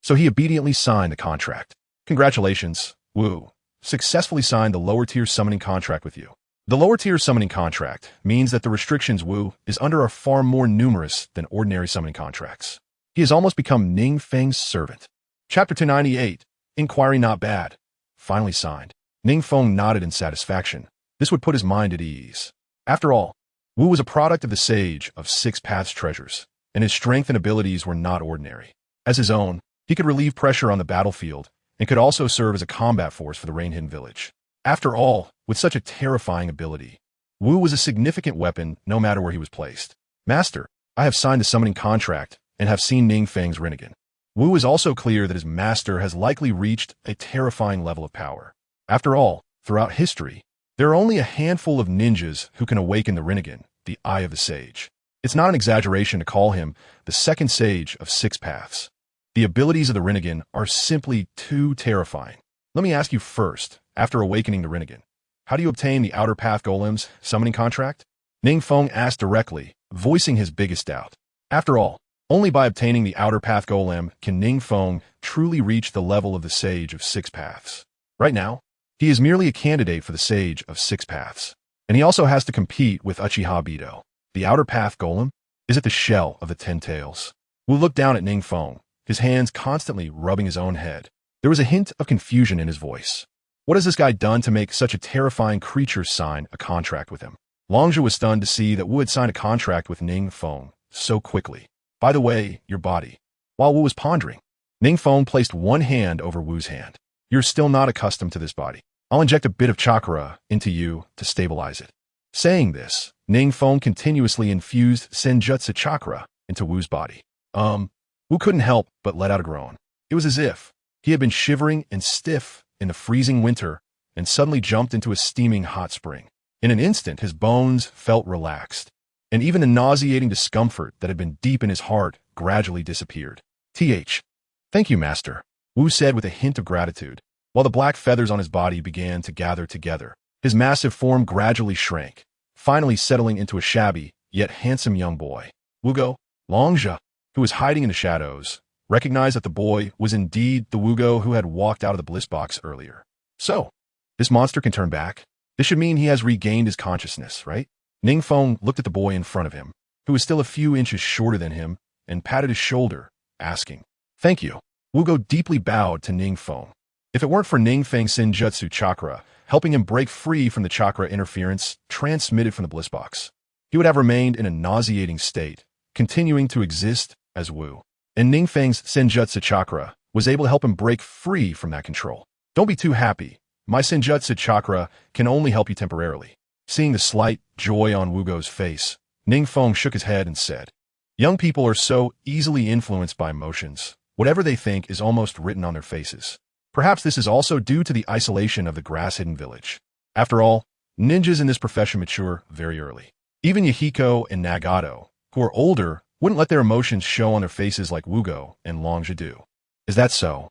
So he obediently signed the contract. Congratulations, Wu. Successfully signed the lower-tier summoning contract with you. The lower-tier summoning contract means that the restrictions Wu is under are far more numerous than ordinary summoning contracts. He has almost become NingFeng's servant. Chapter 298. Inquiry not bad. Finally signed. NingFeng nodded in satisfaction. This would put his mind at ease. After all, Wu was a product of the Sage of Six Paths treasures, and his strength and abilities were not ordinary. As his own, he could relieve pressure on the battlefield and could also serve as a combat force for the Rain-Hidden Village. After all, with such a terrifying ability, Wu was a significant weapon no matter where he was placed. Master, I have signed the summoning contract and have seen NingFeng's Rinnegan. Wu is also clear that his master has likely reached a terrifying level of power. After all, throughout history, there are only a handful of ninjas who can awaken the Rinnegan, the Eye of the Sage. It's not an exaggeration to call him the second Sage of Six Paths. The abilities of the Rinnegan are simply too terrifying. Let me ask you first, after awakening the Rinnegan, how do you obtain the Outer Path Golem's summoning contract? NingFeng asked directly, voicing his biggest doubt. After all, only by obtaining the Outer Path Golem can NingFeng truly reach the level of the Sage of Six Paths. Right now, he is merely a candidate for the Sage of Six Paths, and he also has to compete with Uchiha Bido. The Outer Path Golem? Is it the shell of the Ten Tails? Wu looked down at NingFeng, his hands constantly rubbing his own head. There was a hint of confusion in his voice. What has this guy done to make such a terrifying creature sign a contract with him? Longzhi was stunned to see that Wu had signed a contract with NingFeng so quickly. By the way, your body. While Wu was pondering, NingFeng placed one hand over Wu's hand. You're still not accustomed to this body. I'll inject a bit of chakra into you to stabilize it. Saying this, NingFeng continuously infused Senjutsu chakra into Wu's body. Wu couldn't help but let out a groan. It was as if he had been shivering and stiff in the freezing winter and suddenly jumped into a steaming hot spring. In an instant, his bones felt relaxed, and even the nauseating discomfort that had been deep in his heart gradually disappeared. Thank you, Master, Wu said with a hint of gratitude. While the black feathers on his body began to gather together, his massive form gradually shrank, finally settling into a shabby, yet handsome young boy. Wugo, Longzhi, who was hiding in the shadows, recognized that the boy was indeed the Wugo who had walked out of the bliss box earlier. So, this monster can turn back? This should mean he has regained his consciousness, right? NingFeng looked at the boy in front of him, who was still a few inches shorter than him, and patted his shoulder, asking, Thank you. Wugo deeply bowed to NingFeng. If it weren't for NingFeng's Senjutsu chakra, helping him break free from the chakra interference transmitted from the bliss box, he would have remained in a nauseating state, continuing to exist as Wu. And NingFeng's Senjutsu chakra was able to help him break free from that control. Don't be too happy. My Senjutsu chakra can only help you temporarily. Seeing the slight joy on Wugo's face, NingFeng shook his head and said, Young people are so easily influenced by emotions. Whatever they think is almost written on their faces. Perhaps this is also due to the isolation of the grass-hidden village. After all, ninjas in this profession mature very early. Even Yahiko and Nagato, who are older, wouldn't let their emotions show on their faces like Wugo and Longzhi do. Is that so?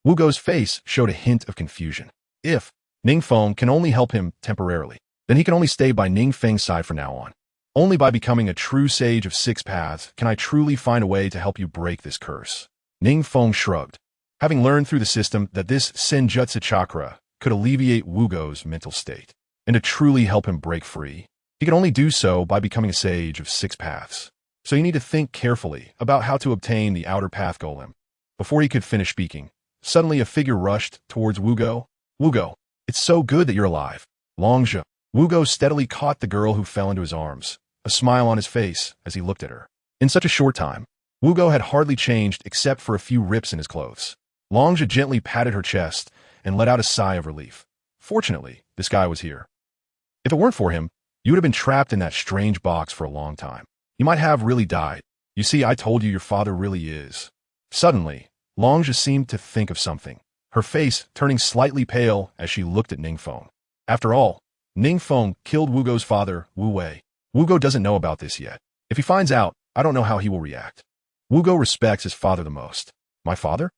Wugo's face showed a hint of confusion. If NingFeng can only help him temporarily, then he can only stay by NingFeng's side from now on. Only by becoming a true sage of six paths can I truly find a way to help you break this curse. NingFeng shrugged. Having learned through the system that this Senjutsu chakra could alleviate Wugo's mental state, and to truly help him break free, he could only do so by becoming a sage of six paths. So you need to think carefully about how to obtain the Outer Path Golem. Before he could finish speaking, suddenly a figure rushed towards Wugo. Wugo, it's so good that you're alive. Longzhi. Wugo steadily caught the girl who fell into his arms, a smile on his face as he looked at her. In such a short time, Wugo had hardly changed except for a few rips in his clothes. Longzhi gently patted her chest and let out a sigh of relief. Fortunately, this guy was here. If it weren't for him, you would have been trapped in that strange box for a long time. You might have really died. You see, I told you your father really is. Suddenly, Longzhi seemed to think of something, her face turning slightly pale as she looked at NingFeng. After all, NingFeng killed Wugo's father, Wu Wei. Wugo doesn't know about this yet. If he finds out, I don't know how he will react. Wugo respects his father the most. My father?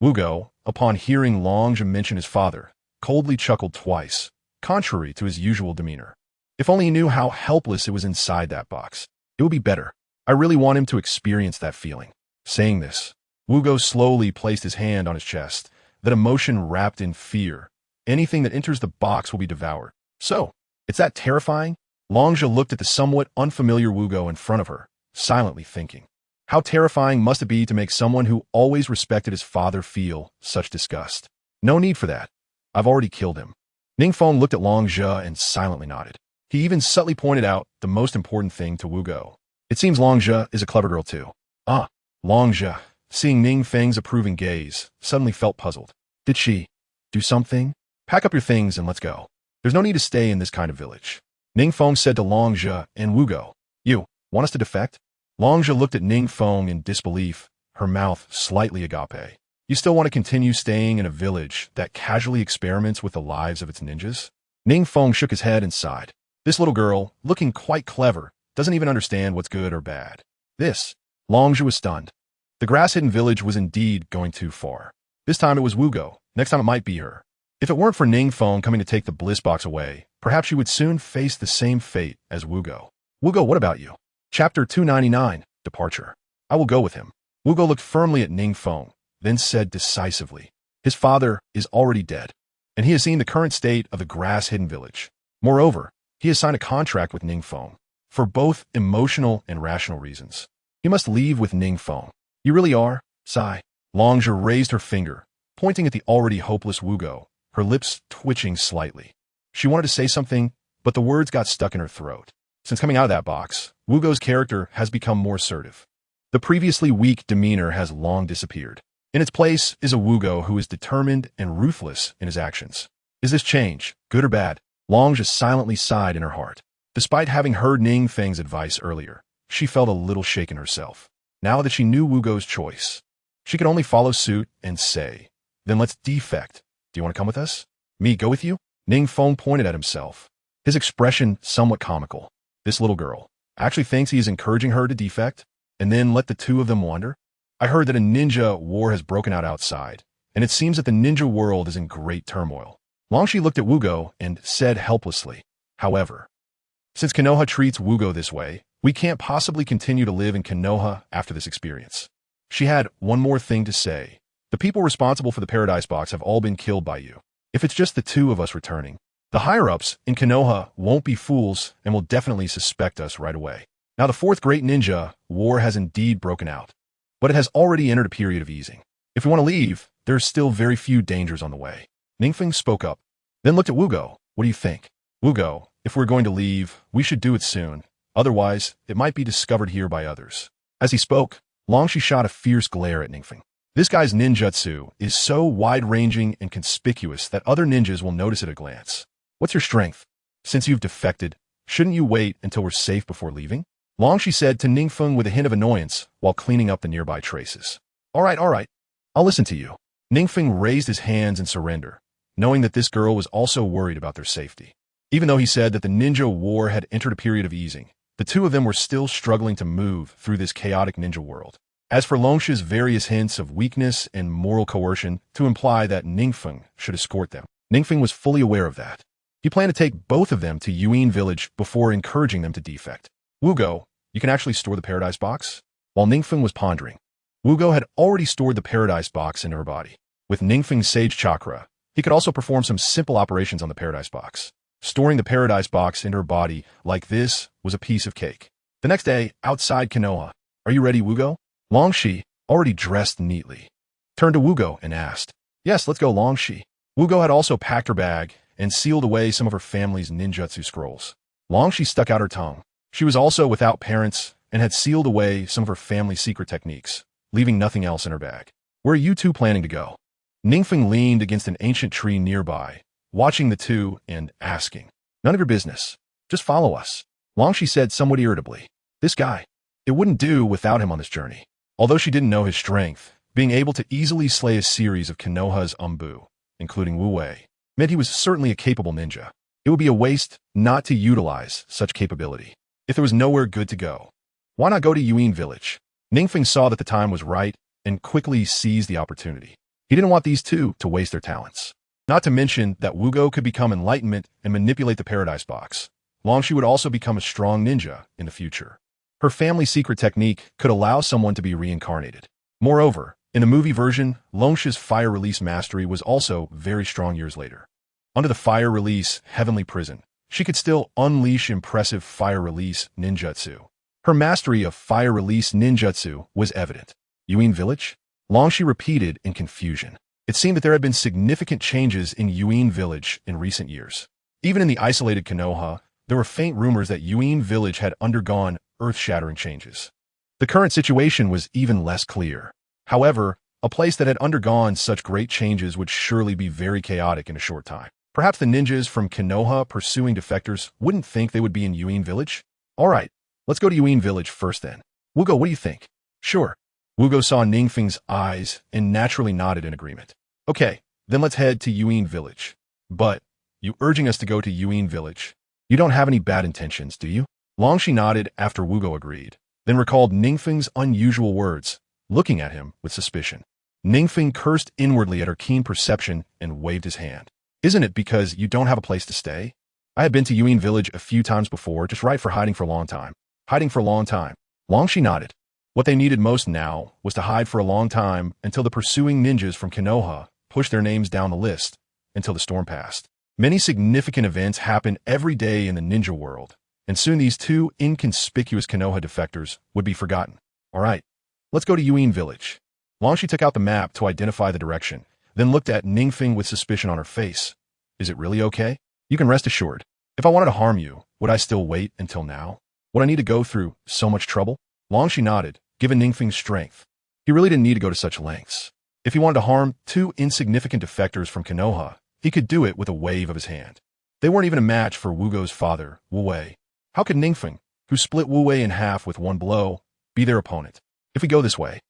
Wugo, upon hearing Longzhi mention his father, coldly chuckled twice, contrary to his usual demeanor. If only he knew how helpless it was inside that box. It would be better. I really want him to experience that feeling. Saying this, Wugo slowly placed his hand on his chest, that emotion wrapped in fear. Anything that enters the box will be devoured. So, it's that terrifying? Longzha looked at the somewhat unfamiliar Wugo in front of her, silently thinking. How terrifying must it be to make someone who always respected his father feel such disgust? No need for that. I've already killed him. NingFeng looked at Longzha and silently nodded. He even subtly pointed out the most important thing to Wugo. It seems Longzha is a clever girl too. Longzha, seeing NingFeng's approving gaze, suddenly felt puzzled. Did she do something? Pack up your things and let's go. There's no need to stay in this kind of village. NingFeng said to Longzha and Wugo. You, want us to defect? Longzha looked at NingFeng in disbelief, her mouth slightly agape. You still want to continue staying in a village that casually experiments with the lives of its ninjas? NingFeng shook his head and sighed. This little girl, looking quite clever, doesn't even understand what's good or bad. Longzha was stunned. The grass-hidden village was indeed going too far. This time it was Wugo, next time it might be her. If it weren't for NingFeng coming to take the bliss box away, perhaps she would soon face the same fate as Wugo. Wugo, what about you? Chapter 299, Departure. I will go with him. Wugo looked firmly at NingFeng, then said decisively, his father is already dead, and he has seen the current state of the grass-hidden village. Moreover, he has signed a contract with NingFeng, for both emotional and rational reasons. He must leave with NingFeng. You really are? Sigh. Longzha raised her finger, pointing at the already hopeless Wugo, her lips twitching slightly. She wanted to say something, but the words got stuck in her throat. Since coming out of that box, Wugo's character has become more assertive. The previously weak demeanor has long disappeared. In its place is a Wugo who is determined and ruthless in his actions. Is this change, good or bad? Longzha silently sighed in her heart. Despite having heard NingFeng's advice earlier, she felt a little shaken herself. Now that she knew Wugo's choice, she could only follow suit and say, then let's defect. Do you want to come with us? Me go with you? NingFeng pointed at himself, his expression somewhat comical. This little girl actually thinks he is encouraging her to defect, and then let the two of them wander? I heard that a ninja war has broken out outside, and it seems that the ninja world is in great turmoil. Longzhi looked at Wugo and said helplessly, however, since Konoha treats Wugo this way, we can't possibly continue to live in Konoha after this experience. She had one more thing to say. The people responsible for the Paradise Box have all been killed by you. If it's just the two of us returning, the higher-ups in Konoha won't be fools and will definitely suspect us right away. Now the fourth great ninja war has indeed broken out, but it has already entered a period of easing. If we want to leave, there are still very few dangers on the way. NingFeng spoke up, then looked at Wugo. What do you think? Wugo, if we're going to leave, we should do it soon. Otherwise, it might be discovered here by others. As he spoke, Longzhi shot a fierce glare at NingFeng. This guy's ninjutsu is so wide-ranging and conspicuous that other ninjas will notice at a glance. What's your strength? Since you've defected, shouldn't you wait until we're safe before leaving? Longzhi said to NingFeng with a hint of annoyance while cleaning up the nearby traces. All right. I'll listen to you. NingFeng raised his hands in surrender, knowing that this girl was also worried about their safety. Even though he said that the ninja war had entered a period of easing, the two of them were still struggling to move through this chaotic ninja world. As for Longzhi's various hints of weakness and moral coercion to imply that NingFeng should escort them, NingFeng was fully aware of that. He planned to take both of them to Yuin village before encouraging them to defect. Wugo, you can actually store the Paradise Box? While NingFeng was pondering, Wugo had already stored the Paradise Box in her body. With NingFeng's Sage Chakra, he could also perform some simple operations on the Paradise Box. Storing the Paradise Box in her body like this was a piece of cake. The next day, outside Konoha, are you ready, Wugo? Longzhi, already dressed neatly, turned to Wugo and asked, Yes, let's go, Longzhi. Wugo had also packed her bag and sealed away some of her family's ninjutsu scrolls. Longzhi stuck out her tongue. She was also without parents and had sealed away some of her family's secret techniques, leaving nothing else in her bag. Where are you two planning to go? NingFeng leaned against an ancient tree nearby, watching the two and asking, None of your business. Just follow us. Longzhi said somewhat irritably. This guy. It wouldn't do without him on this journey. Although she didn't know his strength, being able to easily slay a series of Konoha's Umbu, including Wu Wei, meant he was certainly a capable ninja. It would be a waste not to utilize such capability. If there was nowhere good to go, why not go to Yuin village? NingFeng saw that the time was right and quickly seized the opportunity. He didn't want these two to waste their talents. Not to mention that Wugo could become enlightenment and manipulate the Paradise Box. Longzhi would also become a strong ninja in the future. Her family's secret technique could allow someone to be reincarnated. Moreover, In the movie version, Longsha's fire release mastery was also very strong years later. Under the fire release Heavenly Prison, she could still unleash impressive fire release ninjutsu. Her mastery of fire release ninjutsu was evident. Yuin Village? Longshi repeated in confusion. It seemed that there had been significant changes in Yuin Village in recent years. Even in the isolated Konoha, there were faint rumors that Yuin Village had undergone earth-shattering changes. The current situation was even less clear. However, a place that had undergone such great changes would surely be very chaotic in a short time. Perhaps the ninjas from Konoha pursuing defectors wouldn't think they would be in Yuin Village? Alright, let's go to Yuin Village first then. Wugo, what do you think? Sure. Wugo saw NingFeng's eyes and naturally nodded in agreement. Okay, then let's head to Yuin Village. But, you urging us to go to Yuin Village? You don't have any bad intentions, do you? Longshi nodded after Wugo agreed, then recalled NingFeng's unusual words, looking at him with suspicion. NingFeng cursed inwardly at her keen perception and waved his hand. Isn't it because you don't have a place to stay? I had been to Yuin Village a few times before, just right for hiding for a long time. Hiding for a long time. Longshi nodded. What they needed most now was to hide for a long time until the pursuing ninjas from Konoha pushed their names down the list until the storm passed. Many significant events happen every day in the ninja world, and soon these two inconspicuous Konoha defectors would be forgotten. Alright, let's go to Yuin Village. Longshi took out the map to identify the direction, then looked at NingFeng with suspicion on her face. Is it really okay? You can rest assured. If I wanted to harm you, would I still wait until now? Would I need to go through so much trouble? Longshi nodded, given NingFeng's strength. He really didn't need to go to such lengths. If he wanted to harm two insignificant defectors from Konoha, he could do it with a wave of his hand. They weren't even a match for Wugo's father, Wu Wei. How could NingFeng, who split Wu Wei in half with one blow, be their opponent? If we go this way,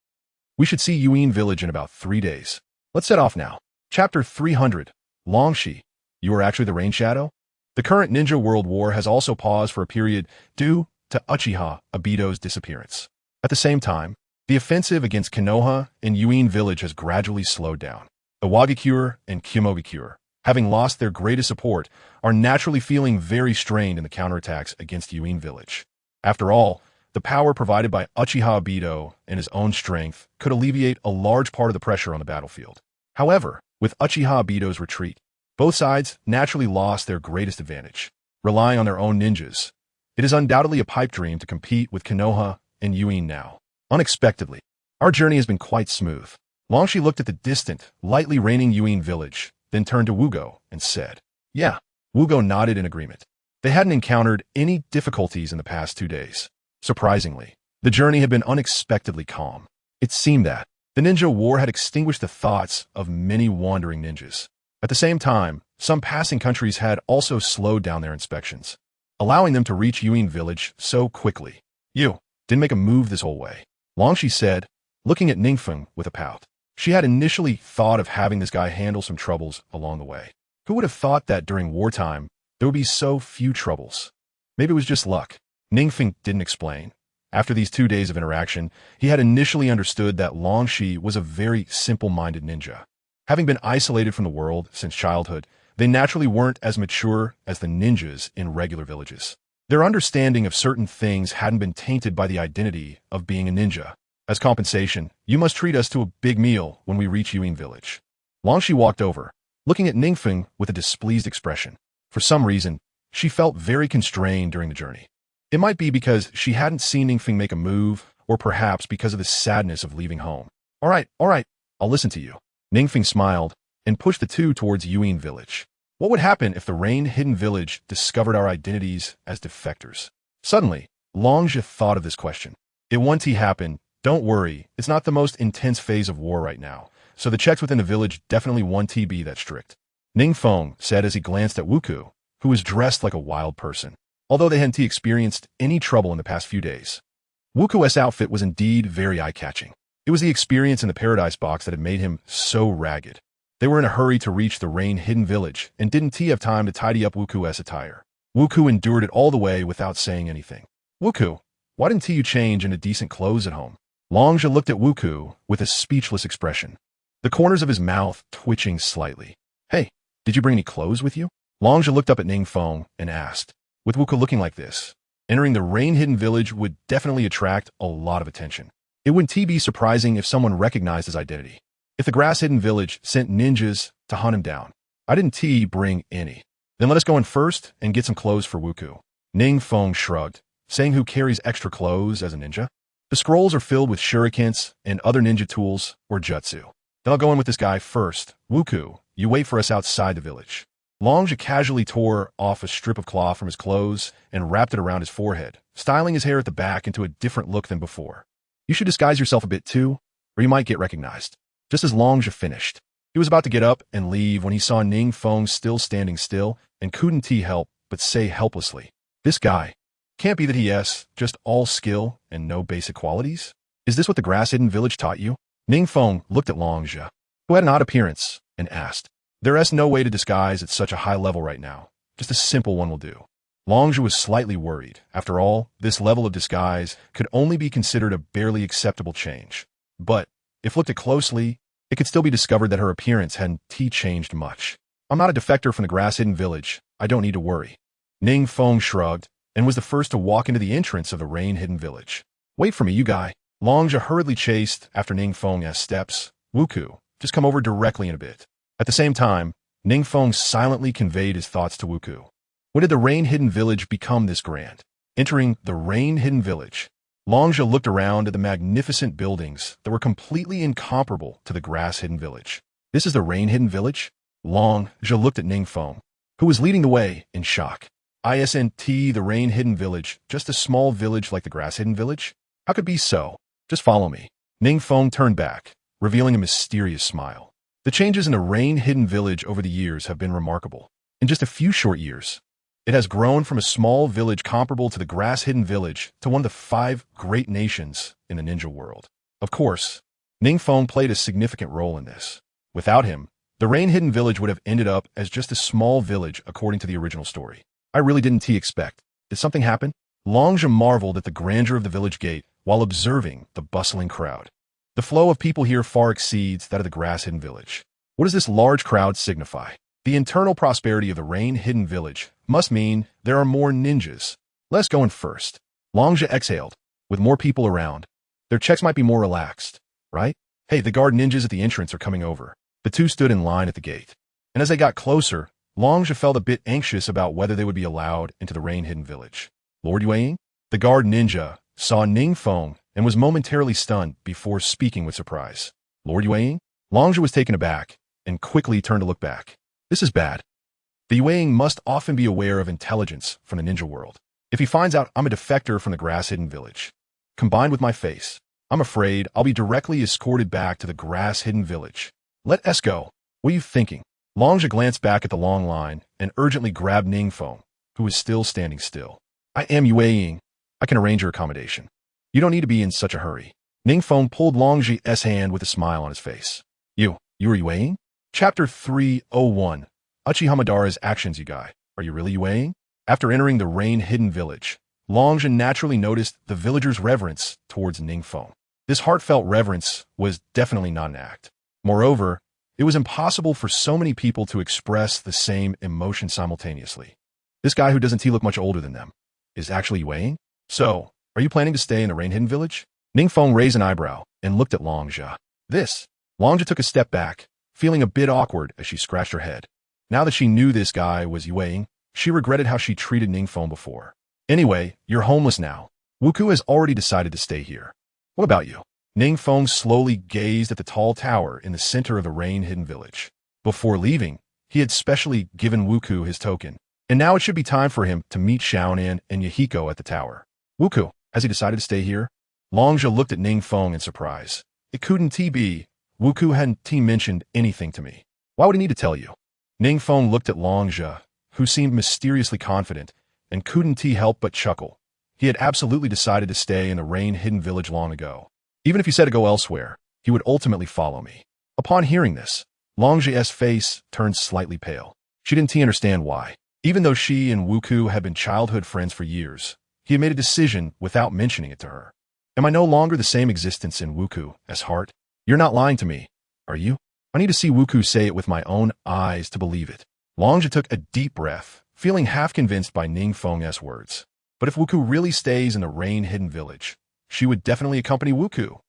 we should see Yuin Village in about 3 days. Let's set off now. Chapter 300. Longshi, you are actually the Rain Shadow? The current ninja world war has also paused for a period due to Uchiha Obito's disappearance. At the same time, the offensive against Konoha and Yuin Village has gradually slowed down. Iwagakure and Kyomogakure, having lost their greatest support, are naturally feeling very strained in the counterattacks against Yuin Village. After all, the power provided by Uchiha Obito and his own strength could alleviate a large part of the pressure on the battlefield. However, with Uchiha Obito's retreat, both sides naturally lost their greatest advantage. Relying on their own ninjas, it is undoubtedly a pipe dream to compete with Konoha and Yuin now. Unexpectedly, our journey has been quite smooth. Longshi looked at the distant, lightly raining Yuin Village, then turned to Wugo and said, Yeah. Wugo nodded in agreement. They hadn't encountered any difficulties in the past 2 days. Surprisingly, the journey had been unexpectedly calm. It seemed that the ninja war had extinguished the thoughts of many wandering ninjas. At the same time, some passing countries had also slowed down their inspections, allowing them to reach Yuin Village so quickly. You didn't make a move this whole way, Longshi said, looking at NingFeng with a pout. She had initially thought of having this guy handle some troubles along the way. Who would have thought that during wartime, there would be so few troubles? Maybe it was just luck. NingFeng didn't explain. After these 2 days of interaction, he had initially understood that Longshi was a very simple-minded ninja. Having been isolated from the world since childhood, they naturally weren't as mature as the ninjas in regular villages. Their understanding of certain things hadn't been tainted by the identity of being a ninja. As compensation, you must treat us to a big meal when we reach Yuin Village. Longshi walked over, looking at NingFeng with a displeased expression. For some reason, she felt very constrained during the journey. It might be because she hadn't seen NingFeng make a move, or perhaps because of the sadness of leaving home. All right, I'll listen to you. NingFeng smiled and pushed the two towards Yuin Village. What would happen if the Rain-hidden village discovered our identities as defectors? Suddenly, Longshi thought of this question. It won't happen. Don't worry, it's not the most intense phase of war right now, so the checks within the village definitely won't be that strict. NingFeng said as he glanced at Wuku, who was dressed like a wild person. Although they hadn't experienced any trouble in the past few days, Wuku's outfit was indeed very eye-catching. It was the experience in the Paradise Box that had made him so ragged. They were in a hurry to reach the Rain-hidden village and didn't have time to tidy up Wuku's attire. Wuku endured it all the way without saying anything. Wuku, why didn't you change into decent clothes at home? Longshi looked at Wuku with a speechless expression, the corners of his mouth twitching slightly. Hey, did you bring any clothes with you? Longshi looked up at NingFeng and asked. With Wuku looking like this, entering the Rain-hidden village would definitely attract a lot of attention. It wouldn't be surprising if someone recognized his identity. If the grass-hidden village sent ninjas to hunt him down, I didn't bring any. Then let us go in first and get some clothes for Wuku. NingFeng shrugged, saying who carries extra clothes as a ninja? The scrolls are filled with shurikens and other ninja tools or jutsu. Then I'll go in with this guy first. Wuku, you wait for us outside the village. Longja casually tore off a strip of cloth from his clothes and wrapped it around his forehead, styling his hair at the back into a different look than before. You should disguise yourself a bit too, or you might get recognized. Just as Longja finished, he was about to get up and leave when he saw NingFeng still standing still and couldn't help but say helplessly, "This guy. Can't be that he has just all skill and no basic qualities? Is this what the grass-hidden village taught you?" NingFeng looked at Longja, who had an odd appearance, and asked, "There's no way to disguise at such a high level right now. Just a simple one will do." Longja was slightly worried. After all, this level of disguise could only be considered a barely acceptable change. But, if looked at closely, it could still be discovered that her appearance hadn't changed much. "I'm not a defector from the grass-hidden village. I don't need to worry." NingFeng shrugged, and was the first to walk into the entrance of the rain-hidden village. "Wait for me, you guy." Longja hurriedly chased after NingFeng's steps. "Wuku, just come over directly in a bit." At the same time, NingFeng silently conveyed his thoughts to Wuku. When did the rain-hidden village become this grand? Entering the rain-hidden village, Longja looked around at the magnificent buildings that were completely incomparable to the grass-hidden village. "This is the rain-hidden village?" Longja looked at NingFeng, who was leading the way in shock. "Isn't the rain-hidden village just a small village like the grass-hidden village? How could it be so? Just follow me." NingFeng turned back, revealing a mysterious smile. The changes in the rain-hidden village over the years have been remarkable. In just a few short years, it has grown from a small village comparable to the grass-hidden village to one of the 5 great nations in the ninja world. Of course, NingFeng played a significant role in this. Without him, the rain-hidden village would have ended up as just a small village according to the original story. I really didn't expect. Did something happen? Longja marveled at the grandeur of the village gate while observing the bustling crowd. The flow of people here far exceeds that of the grass-hidden village. What does this large crowd signify? The internal prosperity of the rain-hidden village must mean there are more ninjas. Let's go in first. Longja exhaled. With more people around, their checks might be more relaxed, right? Hey, the guard ninjas at the entrance are coming over. The two stood in line at the gate. And as they got closer, Longja felt a bit anxious about whether they would be allowed into the rain-hidden village. "Lord Yueying?" The guard ninja saw NingFeng and was momentarily stunned before speaking with surprise. "Lord Yueying?" Longja was taken aback and quickly turned to look back. This is bad. The Yueying must often be aware of intelligence from the ninja world. If he finds out I'm a defector from the grass-hidden village, combined with my face, I'm afraid I'll be directly escorted back to the grass-hidden village. Let us go. What are you thinking? Longja glanced back at the long line and urgently grabbed NingFeng, who was still standing still. "I am Yueying. I can arrange your accommodation. You don't need to be in such a hurry." NingFeng pulled Longji's hand with a smile on his face. You are Yueying? Chapter 301. Uchihamadara's actions, you guy. Are you really Yueying? After entering the rain-hidden village, Longja naturally noticed the villagers' reverence towards NingFeng. This heartfelt reverence was definitely not an act. Moreover, it was impossible for so many people to express the same emotion simultaneously. This guy who doesn't look much older than them is actually Yueying? So, are you planning to stay in the rain-hidden village? NingFeng raised an eyebrow and looked at Longja. Longja took a step back, feeling a bit awkward as she scratched her head. Now that she knew this guy was Yueying, she regretted how she treated NingFeng before. "Anyway, you're homeless now. Wuku has already decided to stay here. What about you?" NingFeng slowly gazed at the tall tower in the center of the rain-hidden village. Before leaving, he had specially given Wuku his token, and now it should be time for him to meet Xiaonan and Yahiko at the tower. "Wuku, has he decided to stay here?" Longja looked at NingFeng in surprise. It couldn't be. Wuku hadn't mentioned anything to me. Why would he need to tell you? NingFeng looked at Longja, who seemed mysteriously confident, and couldn't help but chuckle. He had absolutely decided to stay in the rain-hidden village long ago. Even if he said to go elsewhere, he would ultimately follow me. Upon hearing this, Longji's face turned slightly pale. She didn't understand why. Even though she and Wuku had been childhood friends for years, he had made a decision without mentioning it to her. Am I no longer the same existence in Wuku's heart? You're not lying to me, are you? I need to see Wuku say it with my own eyes to believe it. Longja took a deep breath, feeling half convinced by NingFeng's words. But if Wuku really stays in the rain-hidden village, she would definitely accompany Wuku.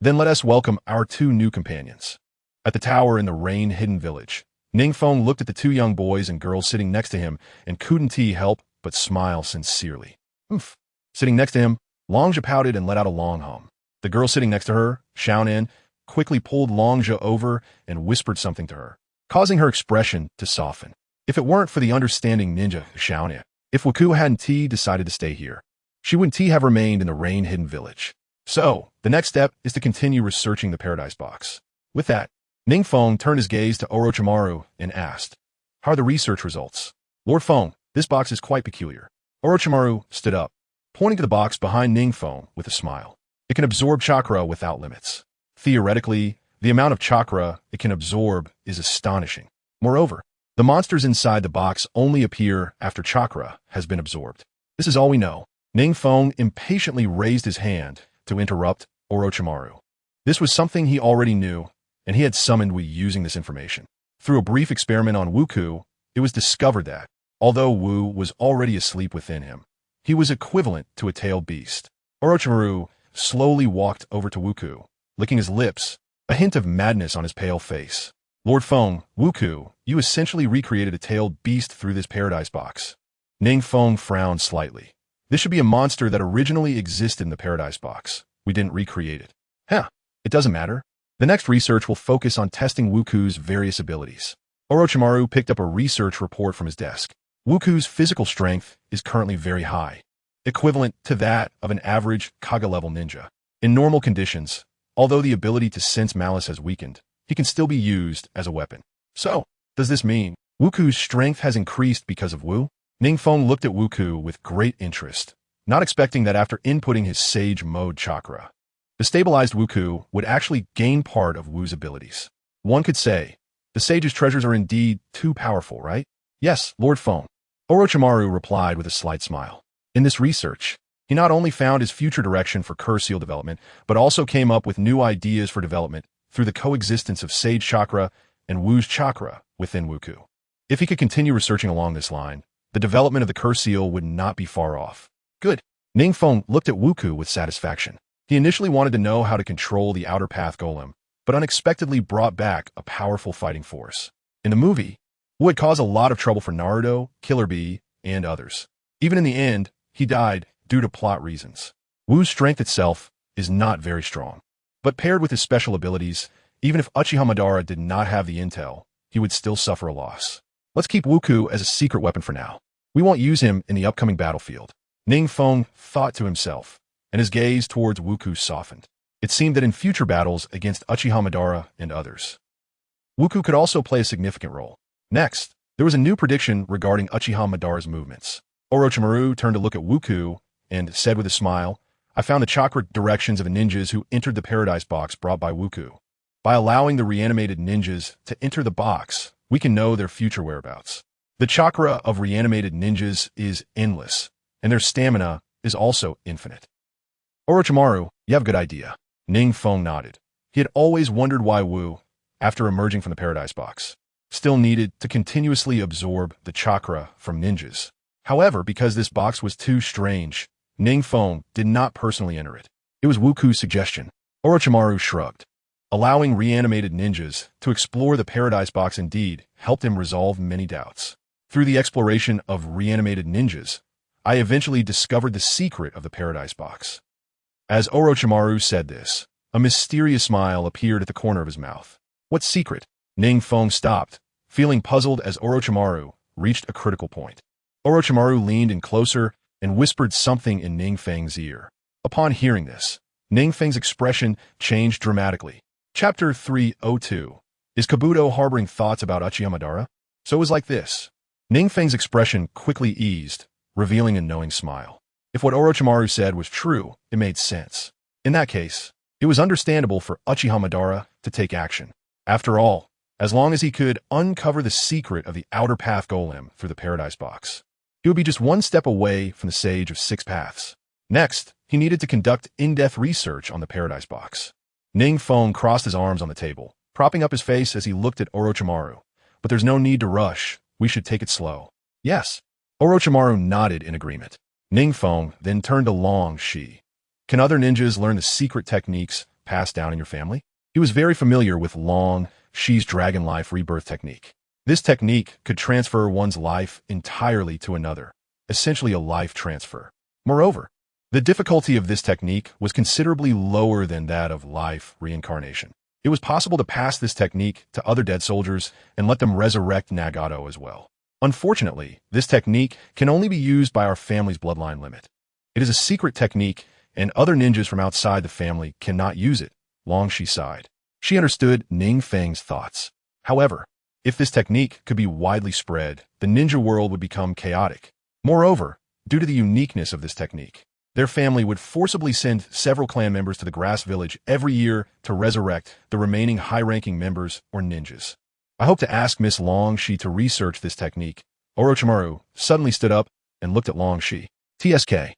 Then let us welcome our two new companions. At the tower in the rain-hidden village, NingFeng looked at the two young boys and girls sitting next to him and couldn't help but smile sincerely. Oof. Sitting next to him, Longzha pouted and let out a long hum. The girl sitting next to her, Xiaonan, quickly pulled Longzha over and whispered something to her, causing her expression to soften. If it weren't for the understanding ninja Xiaonan, if Wuku hadn't decided to stay here, she wouldn't have remained in the rain-hidden village. So, the next step is to continue researching the Paradise Box. With that, NingFeng turned his gaze to Orochimaru and asked, "How are the research results?" "Lord Feng, this box is quite peculiar." Orochimaru stood up, pointing to the box behind NingFeng with a smile. "It can absorb chakra without limits. Theoretically, the amount of chakra it can absorb is astonishing. Moreover, the monsters inside the box only appear after chakra has been absorbed. This is all we know." NingFeng impatiently raised his hand to interrupt Orochimaru. This was something he already knew, and he had summoned Wu using this information. Through a brief experiment on Wuku, it was discovered that, although Wu was already asleep within him, he was equivalent to a tailed beast. Orochimaru slowly walked over to Wuku, licking his lips, a hint of madness on his pale face. "Lord Feng, Wuku, you essentially recreated a tailed beast through this Paradise Box." NingFeng frowned slightly. "This should be a monster that originally existed in the Paradise Box. We didn't recreate it." It doesn't matter. The next research will focus on testing Wuku's various abilities." Orochimaru picked up a research report from his desk. Wuku's physical strength is currently very high, equivalent to that of an average Kaga-level ninja. In normal conditions, although the ability to sense malice has weakened, he can still be used as a weapon. So, does this mean Wuku's strength has increased because of Wu? NingFeng looked at Wuku with great interest, not expecting that after inputting his Sage Mode chakra, the stabilized Wuku would actually gain part of Wu's abilities. One could say, the sage's treasures are indeed too powerful, right? "Yes, Lord Feng." Orochimaru replied with a slight smile. In this research, he not only found his future direction for curse seal development, but also came up with new ideas for development through the coexistence of Sage Chakra and Wu's Chakra within Wuku. If he could continue researching along this line, the development of the curse seal would not be far off. Good. NingFeng looked at Wuku with satisfaction. He initially wanted to know how to control the Outer Path Golem, but unexpectedly brought back a powerful fighting force. In the movie, Wu had caused a lot of trouble for Naruto, Killer Bee, and others. Even in the end, he died due to plot reasons. Wu's strength itself is not very strong, but paired with his special abilities, even if Uchiha Madara did not have the intel, he would still suffer a loss. Let's keep Wuku as a secret weapon for now. We won't use him in the upcoming battlefield. NingFeng thought to himself, and his gaze towards Wuku softened. It seemed that in future battles against Uchiha Madara and others, Wuku could also play a significant role. Next, there was a new prediction regarding Uchiha Madara's movements. Orochimaru turned to look at Wuku and said with a smile, "I found the chakra directions of the ninjas who entered the Paradise Box brought by Wuku. By allowing the reanimated ninjas to enter the box, we can know their future whereabouts. The chakra of reanimated ninjas is endless, and their stamina is also infinite." "Orochimaru, you have a good idea." NingFeng nodded. He had always wondered why Wu, after emerging from the Paradise Box, still needed to continuously absorb the chakra from ninjas. However, because this box was too strange, NingFeng did not personally enter it. It was Wuku's suggestion. Orochimaru shrugged. Allowing reanimated ninjas to explore the Paradise Box indeed helped him resolve many doubts. Through the exploration of reanimated ninjas, I eventually discovered the secret of the Paradise Box. As Orochimaru said this, a mysterious smile appeared at the corner of his mouth. What secret? NingFeng stopped, feeling puzzled as Orochimaru reached a critical point. Orochimaru leaned in closer and whispered something in NingFeng's ear. Upon hearing this, NingFeng's expression changed dramatically. Chapter 302. Is Kabuto harboring thoughts about Uchiha Madara? So it was like this. NingFeng's expression quickly eased, revealing a knowing smile. If what Orochimaru said was true, it made sense. In that case, it was understandable for Uchiha Madara to take action. After all, as long as he could uncover the secret of the Outer Path Golem through the Paradise Box, he would be just one step away from the Sage of Six Paths. Next, he needed to conduct in-depth research on the Paradise Box. NingFeng crossed his arms on the table, propping up his face as he looked at Orochimaru. But there's no need to rush. We should take it slow. Yes. Orochimaru nodded in agreement. NingFeng then turned to Long Shi. Can other ninjas learn the secret techniques passed down in your family? He was very familiar with Long Shi's dragon life rebirth technique. This technique could transfer one's life entirely to another, essentially a life transfer. Moreover, the difficulty of this technique was considerably lower than that of life reincarnation. It was possible to pass this technique to other dead soldiers and let them resurrect Nagato as well. Unfortunately, this technique can only be used by our family's bloodline limit. It is a secret technique, and other ninjas from outside the family cannot use it. Long Shi sighed. She understood NingFeng's thoughts. However, if this technique could be widely spread, the ninja world would become chaotic. Moreover, due to the uniqueness of this technique, their family would forcibly send several clan members to the grass village every year to resurrect the remaining high-ranking members or ninjas. I hope to ask Miss Long Shi to research this technique. Orochimaru suddenly stood up and looked at Long Shi. TSK.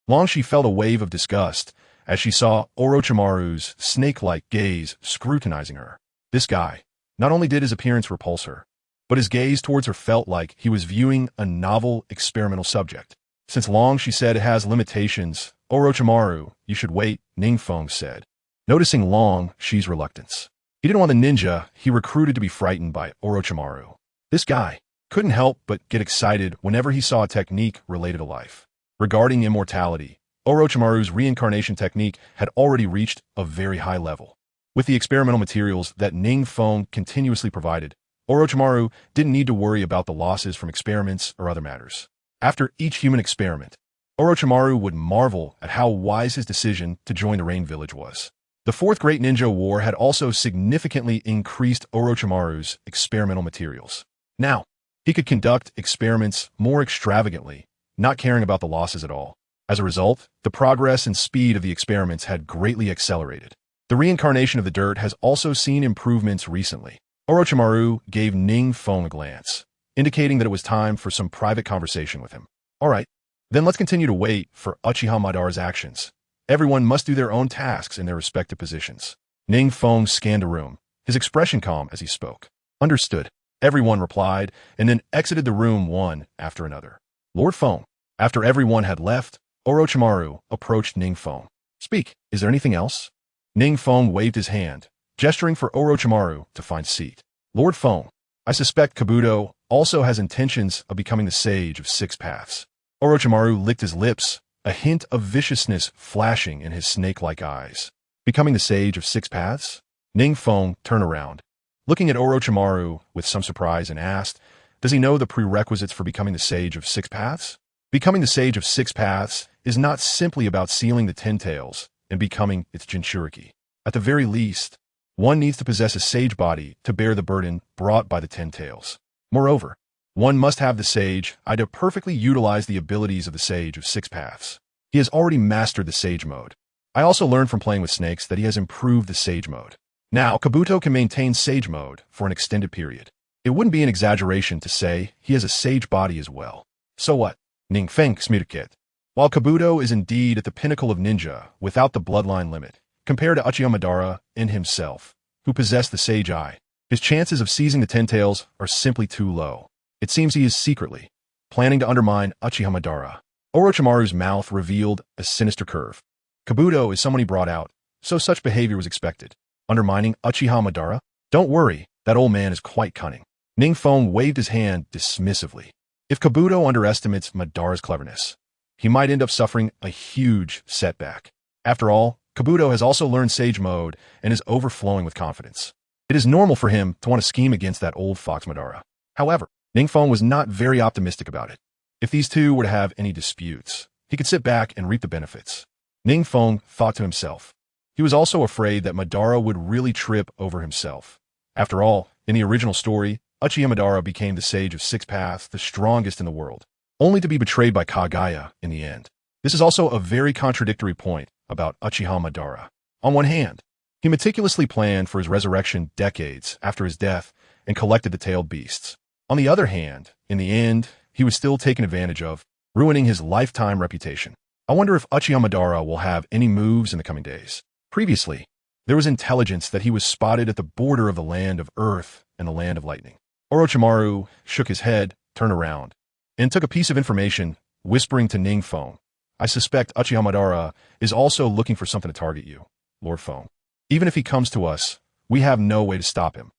Long Shi felt a wave of disgust as she saw Orochimaru's snake-like gaze scrutinizing her. This guy, not only did his appearance repulse her, but his gaze towards her felt like he was viewing a novel experimental subject. Since Long Shi said it has limitations, Orochimaru, you should wait, NingFeng said, noticing Long Shi's reluctance. He didn't want the ninja he recruited to be frightened by Orochimaru. This guy couldn't help but get excited whenever he saw a technique related to life. Regarding immortality, Orochimaru's reincarnation technique had already reached a very high level. With the experimental materials that NingFeng continuously provided, Orochimaru didn't need to worry about the losses from experiments or other matters. After each human experiment, Orochimaru would marvel at how wise his decision to join the Rain Village was. The Fourth Great Ninja War had also significantly increased Orochimaru's experimental materials. Now, he could conduct experiments more extravagantly, not caring about the losses at all. As a result, the progress and speed of the experiments had greatly accelerated. The reincarnation of the dirt has also seen improvements recently. Orochimaru gave NingFeng a glance, indicating that it was time for some private conversation with him. All right, then let's continue to wait for Uchiha Madara's actions. Everyone must do their own tasks in their respective positions. NingFeng scanned the room, his expression calm as he spoke. Understood. Everyone replied, and then exited the room one after another. Lord Feng. After everyone had left, Orochimaru approached NingFeng. Speak, is there anything else? NingFeng waved his hand, gesturing for Orochimaru to find seat. Lord Feng, I suspect Kabuto also has intentions of becoming the Sage of Six Paths. Orochimaru licked his lips, a hint of viciousness flashing in his snake-like eyes. Becoming the Sage of Six Paths? NingFeng turned around, looking at Orochimaru with some surprise, and asked, does he know the prerequisites for becoming the Sage of Six Paths? Becoming the Sage of Six Paths is not simply about sealing the Ten Tails and becoming its Jinchuriki. At the very least, one needs to possess a sage body to bear the burden brought by the Ten Tails. Moreover, one must have the Sage eye to perfectly utilize the abilities of the Sage of Six Paths. He has already mastered the Sage mode. I also learned from playing with snakes that he has improved the Sage mode. Now, Kabuto can maintain Sage mode for an extended period. It wouldn't be an exaggeration to say he has a Sage body as well. So what? NingFeng smirket. While Kabuto is indeed at the pinnacle of ninja without the bloodline limit, compared to Uchiha Madara and himself, who possess the Sage Eye, his chances of seizing the Ten Tails are simply too low. It seems he is secretly planning to undermine Uchiha Madara. Orochimaru's mouth revealed a sinister curve. Kabuto is someone he brought out, so such behavior was expected. Undermining Uchiha Madara? Don't worry, that old man is quite cunning. NingFeng waved his hand dismissively. If Kabuto underestimates Madara's cleverness, he might end up suffering a huge setback. After all, Kabuto has also learned Sage mode and is overflowing with confidence. It is normal for him to want to scheme against that old fox Madara. However, NingFeng was not very optimistic about it. If these two were to have any disputes, he could sit back and reap the benefits. NingFeng thought to himself. He was also afraid that Madara would really trip over himself. After all, in the original story, Uchiha Madara became the Sage of Six Paths, the strongest in the world, only to be betrayed by Kagaya in the end. This is also a very contradictory point about Uchiha Madara. On one hand, he meticulously planned for his resurrection decades after his death and collected the tailed beasts. On the other hand, in the end, he was still taken advantage of, ruining his lifetime reputation. I wonder if Uchiha Madara will have any moves in the coming days. Previously, there was intelligence that he was spotted at the border of the land of Earth and the land of Lightning. Orochimaru shook his head, turned around, and took a piece of information, whispering to NingFeng, I suspect Uchiha Madara is also looking for something to target you, Lord Feng. Even if he comes to us, we have no way to stop him.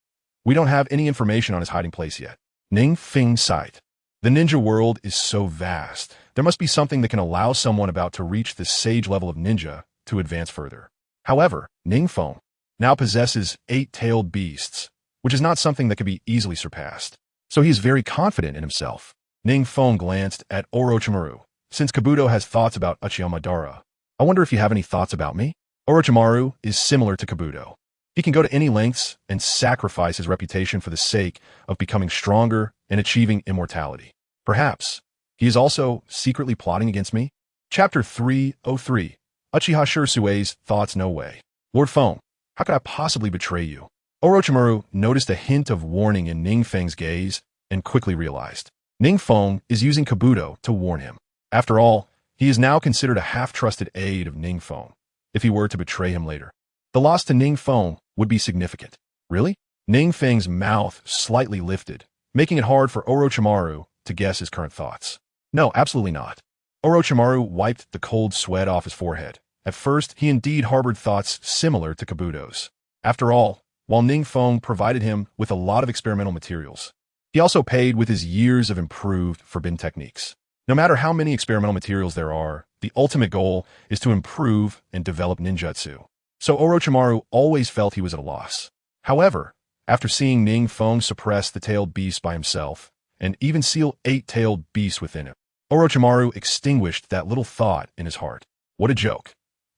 We don't have any information on his hiding place yet. NingFeng sighed. The ninja world is so vast. There must be something that can allow someone about to reach this sage level of ninja to advance further. However, NingFeng now possesses 8-tailed beasts, which is not something that could be easily surpassed. So he is very confident in himself. NingFeng glanced at Orochimaru. Since Kabuto has thoughts about Uchiha Madara, I wonder if you have any thoughts about me? Orochimaru is similar to Kabuto. He can go to any lengths and sacrifice his reputation for the sake of becoming stronger and achieving immortality. Perhaps he is also secretly plotting against me? Chapter 303. Uchiha Shirsue's Thoughts No Way. Lord Feng, how could I possibly betray you? Orochimaru noticed a hint of warning in NingFeng's gaze and quickly realized. NingFeng is using Kabuto to warn him. After all, he is now considered a half-trusted aide of NingFeng. If he were to betray him later, the loss to NingFeng would be significant. Really? NingFeng's mouth slightly lifted, making it hard for Orochimaru to guess his current thoughts. No, absolutely not. Orochimaru wiped the cold sweat off his forehead. At first, he indeed harbored thoughts similar to Kabuto's. After all, while NingFeng provided him with a lot of experimental materials, he also paid with his years of improved forbidden techniques. No matter how many experimental materials there are, the ultimate goal is to improve and develop ninjutsu. So Orochimaru always felt he was at a loss. However, after seeing NingFeng suppress the tailed beast by himself, and even seal 8-tailed beasts within him, Orochimaru extinguished that little thought in his heart. What a joke.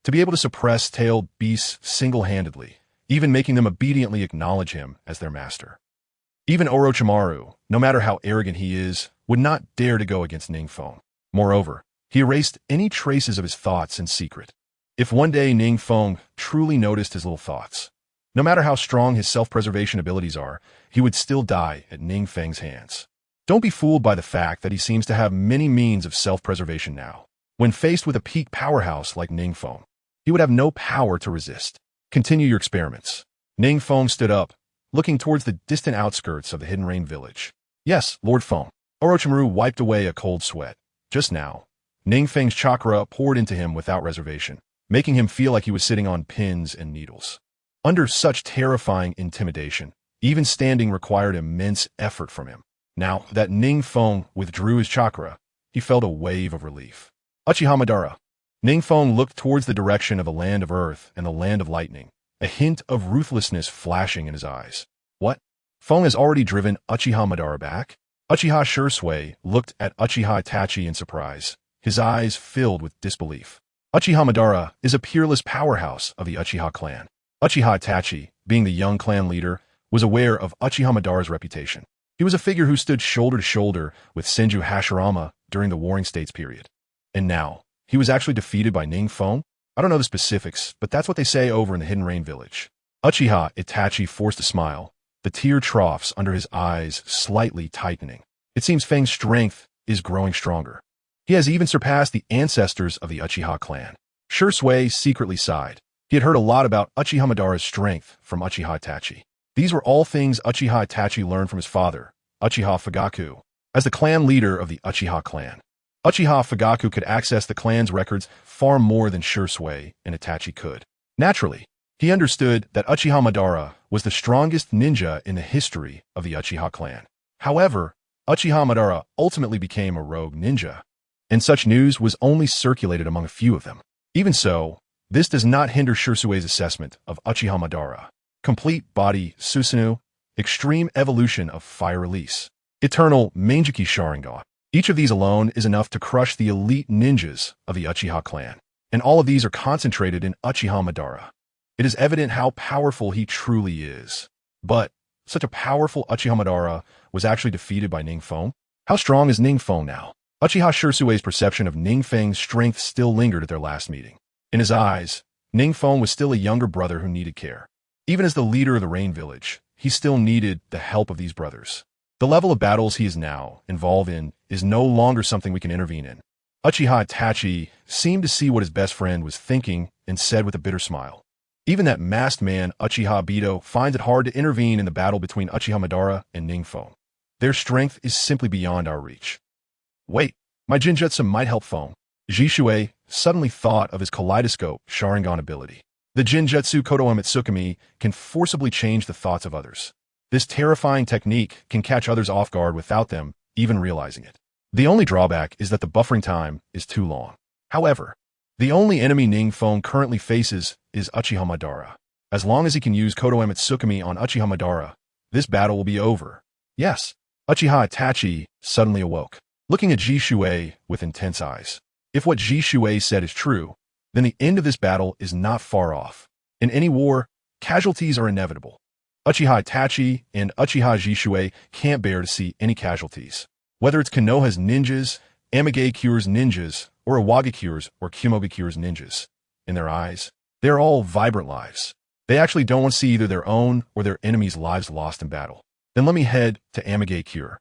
To be able to suppress tailed beasts single-handedly, even making them obediently acknowledge him as their master. Even Orochimaru, no matter how arrogant he is, would not dare to go against NingFeng. Moreover, he erased any traces of his thoughts in secret. If one day NingFeng truly noticed his little thoughts, no matter how strong his self-preservation abilities are, he would still die at NingFeng's hands. Don't be fooled by the fact that he seems to have many means of self-preservation now. When faced with a peak powerhouse like NingFeng, he would have no power to resist. Continue your experiments. NingFeng stood up, looking towards the distant outskirts of the Hidden Rain village. Yes, Lord Feng. Orochimaru wiped away a cold sweat. Just now, NingFeng's chakra poured into him without reservation, making him feel like he was sitting on pins and needles. Under such terrifying intimidation, even standing required immense effort from him. Now that NingFeng withdrew his chakra, he felt a wave of relief. Uchiha Madara. NingFeng looked towards the direction of the land of earth and the land of lightning, a hint of ruthlessness flashing in his eyes. What? Feng has already driven Uchiha Madara back? Uchiha Shirsue looked at Uchiha Itachi in surprise, his eyes filled with disbelief. Uchiha Madara is a peerless powerhouse of the Uchiha clan. Uchiha Itachi, being the young clan leader, was aware of Uchiha Madara's reputation. He was a figure who stood shoulder to shoulder with Senju Hashirama during the Warring States period. And now, he was actually defeated by NingFeng? I don't know the specifics, but that's what they say over in the Hidden Rain village. Uchiha Itachi forced a smile, the tear troughs under his eyes slightly tightening. It seems Feng's strength is growing stronger. He has even surpassed the ancestors of the Uchiha clan. Shirsue secretly sighed. He had heard a lot about Uchiha Madara's strength from Uchiha Itachi. These were all things Uchiha Itachi learned from his father, Uchiha Fugaku, as the clan leader of the Uchiha clan. Uchiha Fugaku could access the clan's records far more than Shirsue and Itachi could. Naturally, he understood that Uchiha Madara was the strongest ninja in the history of the Uchiha clan. However, Uchiha Madara ultimately became a rogue ninja, and such news was only circulated among a few of them. Even so, this does not hinder Shirsue's assessment of Uchiha Madara. Complete body Susanoo, extreme evolution of fire release, eternal Manjiki Sharingan. Each of these alone is enough to crush the elite ninjas of the Uchiha clan, and all of these are concentrated in Uchiha Madara. It is evident how powerful he truly is. But such a powerful Uchiha Madara was actually defeated by NingFeng? How strong is NingFeng now? Uchiha Shirsue's perception of NingFeng's strength still lingered at their last meeting. In his eyes, NingFeng was still a younger brother who needed care. Even as the leader of the Rain Village, he still needed the help of these brothers. The level of battles he is now involved in is no longer something we can intervene in. Uchiha Itachi seemed to see what his best friend was thinking and said with a bitter smile. Even that masked man, Uchiha Bito, finds it hard to intervene in the battle between Uchiha Madara and NingFeng. Their strength is simply beyond our reach. Wait, my Jinjutsu might help Feng. Jishue suddenly thought of his kaleidoscope Sharingan ability. The Jinjutsu Kodoe Mitsukami can forcibly change the thoughts of others. This terrifying technique can catch others off guard without them even realizing it. The only drawback is that the buffering time is too long. However, the only enemy NingFeng currently faces is Uchiha Madara. As long as he can use Kodoe Mitsukami on Uchiha Madara, this battle will be over. Yes, Uchiha Itachi suddenly awoke, looking at Jishui with intense eyes. If what Jishui said is true, then the end of this battle is not far off. In any war, casualties are inevitable. Uchiha Itachi and Uchiha Jishui can't bear to see any casualties. Whether it's Konoha's ninjas, Amagekyure's ninjas, or Iwagakyure's or Kumogakyure's ninjas. In their eyes, they're all vibrant lives. They actually don't want to see either their own or their enemies' lives lost in battle. Then let me head to Amagekyure.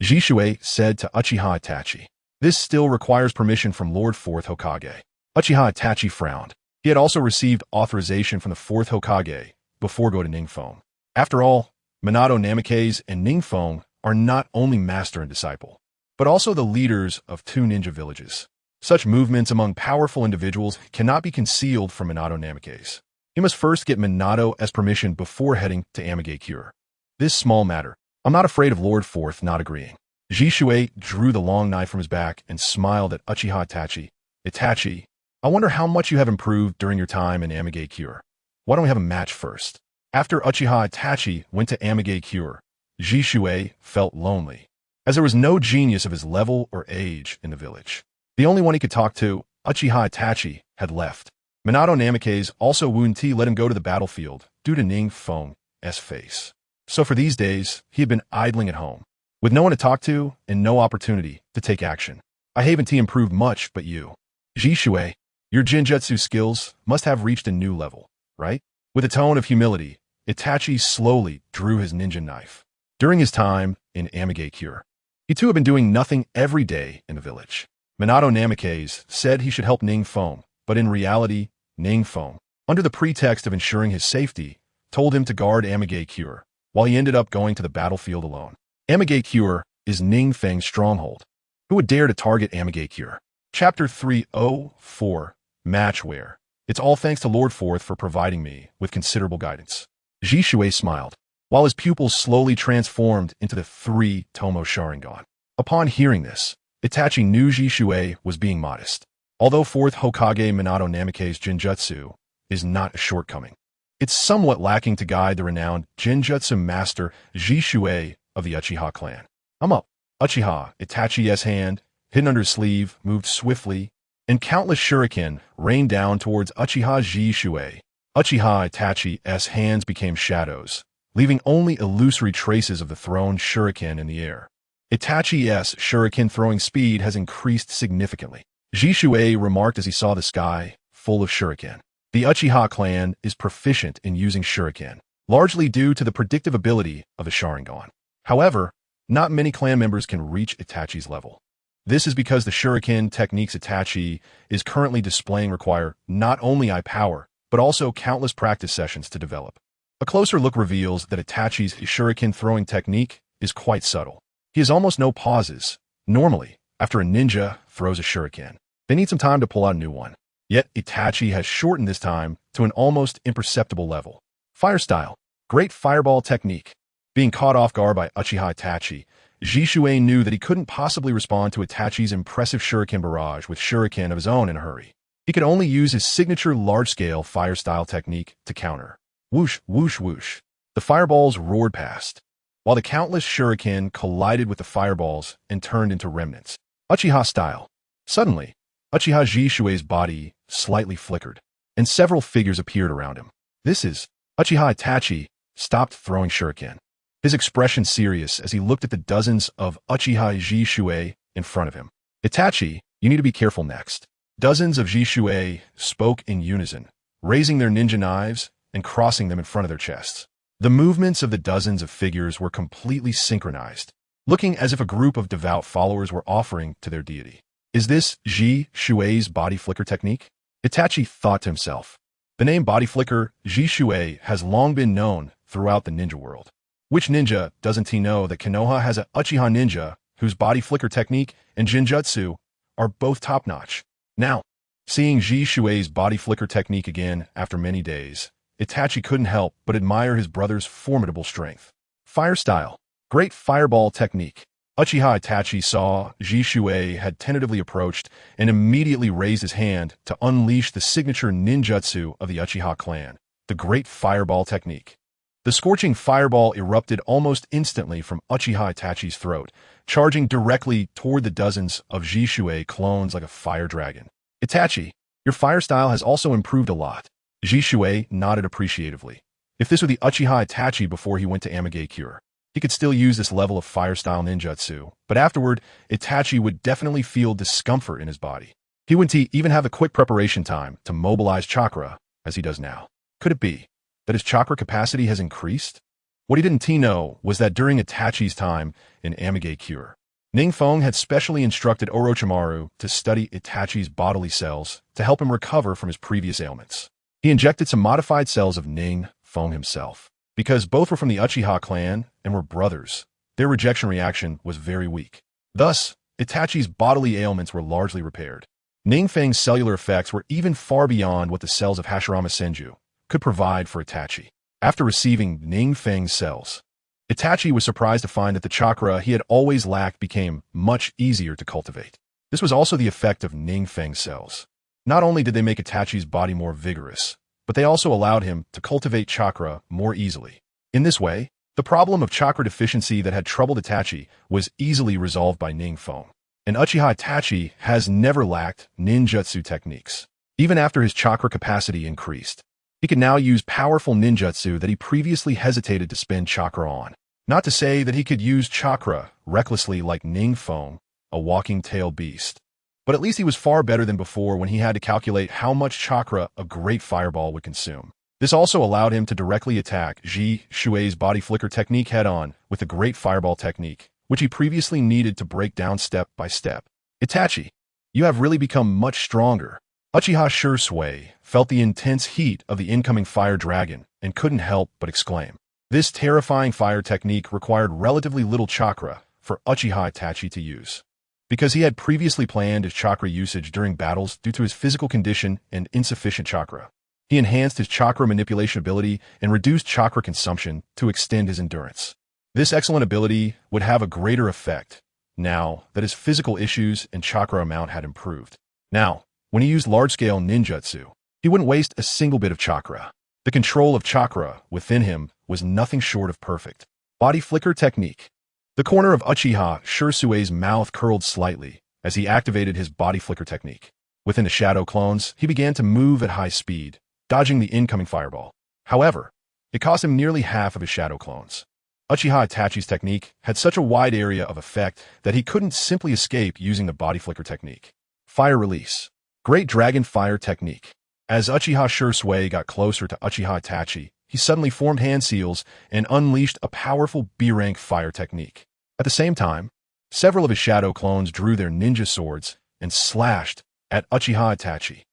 Jishui said to Uchiha Itachi. This still requires permission from Lord 4th Hokage. Uchiha Itachi frowned. He had also received authorization from the 4th Hokage before going to NingFeng. After all, Minato Namikaze and NingFeng are not only master and disciple, but also the leaders of 2 ninja villages. Such movements among powerful individuals cannot be concealed from Minato Namikaze. He must first get Minato's permission before heading to Amagekyure. This small matter. I'm not afraid of Lord 4th not agreeing. Jishui drew the long knife from his back and smiled at Uchiha Itachi. Itachi, I wonder how much you have improved during your time in Amagekyure. Why don't we have a match first? After Uchiha Itachi went to Amagekyure, Jishui felt lonely, as there was no genius of his level or age in the village. The only one he could talk to, Uchiha Itachi, had left. Minato Namikaze also Wunti let him go to the battlefield due to NingFeng's face. So for these days, he had been idling at home, with no one to talk to and no opportunity to take action. I haven't improved much, but you. Jishui, your Jinjutsu skills must have reached a new level, right? With a tone of humility, Itachi slowly drew his ninja knife. During his time in Amagekyure, he too had been doing nothing every day in the village. Minato Namikaze said he should help NingFeng, but in reality, NingFeng, under the pretext of ensuring his safety, told him to guard Amagekyure, while he ended up going to the battlefield alone. Amagekyure is NingFeng's stronghold. Who would dare to target Amagekyure? Chapter 304, Matchware. It's all thanks to Lord 4th for providing me with considerable guidance. Jishui smiled, while his pupils slowly transformed into the 3 Tomo Sharingan. Upon hearing this, Itachi knew Jishui was being modest. Although 4th Hokage Minato Namikaze's Jinjutsu is not a shortcoming, it's somewhat lacking to guide the renowned Jinjutsu master Jishui of the Uchiha clan. I'm up. Uchiha Itachi's hand, hidden under his sleeve, moved swiftly, and countless shuriken rained down towards Uchiha Jishui. Uchiha Itachi's hands became shadows, leaving only illusory traces of the thrown shuriken in the air. Itachi's shuriken throwing speed has increased significantly. Jishui remarked as he saw the sky full of shuriken. The Uchiha clan is proficient in using shuriken, largely due to the predictive ability of the Sharingan. However, not many clan members can reach Itachi's level. This is because the shuriken techniques Itachi is currently displaying require not only eye power, but also countless practice sessions to develop. A closer look reveals that Itachi's shuriken throwing technique is quite subtle. He has almost no pauses. Normally, after a ninja throws a shuriken, they need some time to pull out a new one. Yet Itachi has shortened this time to an almost imperceptible level. Fire style. Great fireball technique. Being caught off guard by Uchiha Itachi, Jishui knew that he couldn't possibly respond to Itachi's impressive shuriken barrage with shuriken of his own in a hurry. He could only use his signature large-scale fire style technique to counter. Whoosh, whoosh, whoosh. The fireballs roared past, while the countless shuriken collided with the fireballs and turned into remnants. Uchiha style. Suddenly, Uchiha Jishui's body slightly flickered, and several figures appeared around him. This is Uchiha Itachi stopped throwing shuriken, his expression serious as he looked at the dozens of Uchiha Jishui in front of him. Itachi, you need to be careful next. Dozens of Jishui spoke in unison, raising their ninja knives and crossing them in front of their chests. The movements of the dozens of figures were completely synchronized, looking as if a group of devout followers were offering to their deity. Is this Jishui's body flicker technique? Itachi thought to himself. The name body flicker Jishui has long been known throughout the ninja world. Which ninja doesn't he know that Konoha has a Uchiha ninja whose body flicker technique and Jinjutsu are both top-notch? Now, Seeing Ji Shui's body flicker technique again after many days, Itachi couldn't help but admire his brother's formidable strength. Fire style. Great fireball technique. Uchiha Itachi saw Ji Shui had tentatively approached and immediately raised his hand to unleash the signature ninjutsu of the Uchiha clan, the Great Fireball Technique. The scorching fireball erupted almost instantly from Uchiha Itachi's throat, charging directly toward the dozens of Ji Shui clones like a fire dragon. Itachi, your fire style has also improved a lot. Ji Shui nodded appreciatively. If this were the Uchiha Itachi before he went to Amigakure, he could still use this level of fire-style ninjutsu, but afterward, Itachi would definitely feel discomfort in his body. He wouldn't even have a quick preparation time to mobilize chakra, as he does now. Could it be that his chakra capacity has increased? What he didn't know was that during Itachi's time in Amigakure, NingFeng had specially instructed Orochimaru to study Itachi's bodily cells to help him recover from his previous ailments. He injected some modified cells of NingFeng himself. Because both were from the Uchiha clan and were brothers, their rejection reaction was very weak. Thus, Itachi's bodily ailments were largely repaired. NingFeng's cellular effects were even far beyond what the cells of Hashirama Senju could provide for Itachi. After receiving NingFeng's cells, Itachi was surprised to find that the chakra he had always lacked became much easier to cultivate. This was also the effect of NingFeng's cells. Not only did they make Itachi's body more vigorous, but they also allowed him to cultivate chakra more easily. In this way, the problem of chakra deficiency that had troubled Itachi was easily resolved by NingFeng. And Uchiha Itachi has never lacked ninjutsu techniques. Even after his chakra capacity increased, he could now use powerful ninjutsu that he previously hesitated to spend chakra on. Not to say that he could use chakra recklessly like NingFeng, a walking tail beast. But at least he was far better than before when he had to calculate how much chakra a great fireball would consume. This also allowed him to directly attack Ji Shui's body flicker technique head-on with the Great Fireball Technique, which he previously needed to break down step by step. Itachi, you have really become much stronger. Uchiha Shursui felt the intense heat of the incoming fire dragon and couldn't help but exclaim. This terrifying fire technique required relatively little chakra for Uchiha Itachi to use. Because he had previously planned his chakra usage during battles due to his physical condition and insufficient chakra. He enhanced his chakra manipulation ability and reduced chakra consumption to extend his endurance. This excellent ability would have a greater effect now that his physical issues and chakra amount had improved. Now, when he used large-scale ninjutsu, he wouldn't waste a single bit of chakra. The control of chakra within him was nothing short of perfect. Body flicker technique. The corner of Uchiha Shursui's mouth curled slightly as he activated his body flicker technique. Within the shadow clones, he began to move at high speed, dodging the incoming fireball. However, it cost him nearly half of his shadow clones. Uchiha Itachi's technique had such a wide area of effect that he couldn't simply escape using the body flicker technique. Fire release. Great Dragon Fire Technique. As Uchiha Shursui got closer to Uchiha Itachi, he suddenly formed hand seals and unleashed a powerful B-rank fire technique. At the same time, several of his shadow clones drew their ninja swords and slashed at Uchiha Itachi.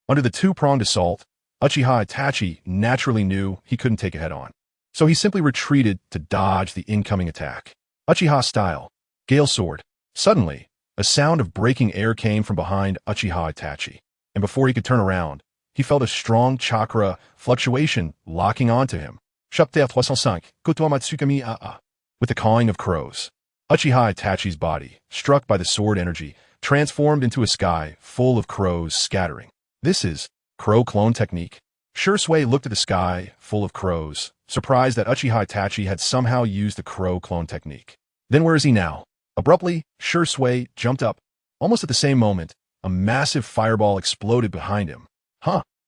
Under the two-pronged assault, Uchiha Itachi naturally knew he couldn't take it head-on. So he simply retreated to dodge the incoming attack. Uchiha style. Gale Sword. Suddenly, a sound of breaking air came from behind Uchiha Itachi, and before he could turn around, he felt a strong chakra fluctuation locking onto him. Chapter 305, Kotoa Matsukami Aa. With the cawing of crows, Uchiha Itachi's body, struck by the sword energy, transformed into a sky full of crows scattering. This is Crow Clone Technique. Shursui looked at the sky full of crows, surprised that Uchiha Itachi had somehow used the Crow Clone Technique. Then where is he now? Abruptly, Shursui jumped up. Almost at the same moment, a massive fireball exploded behind him.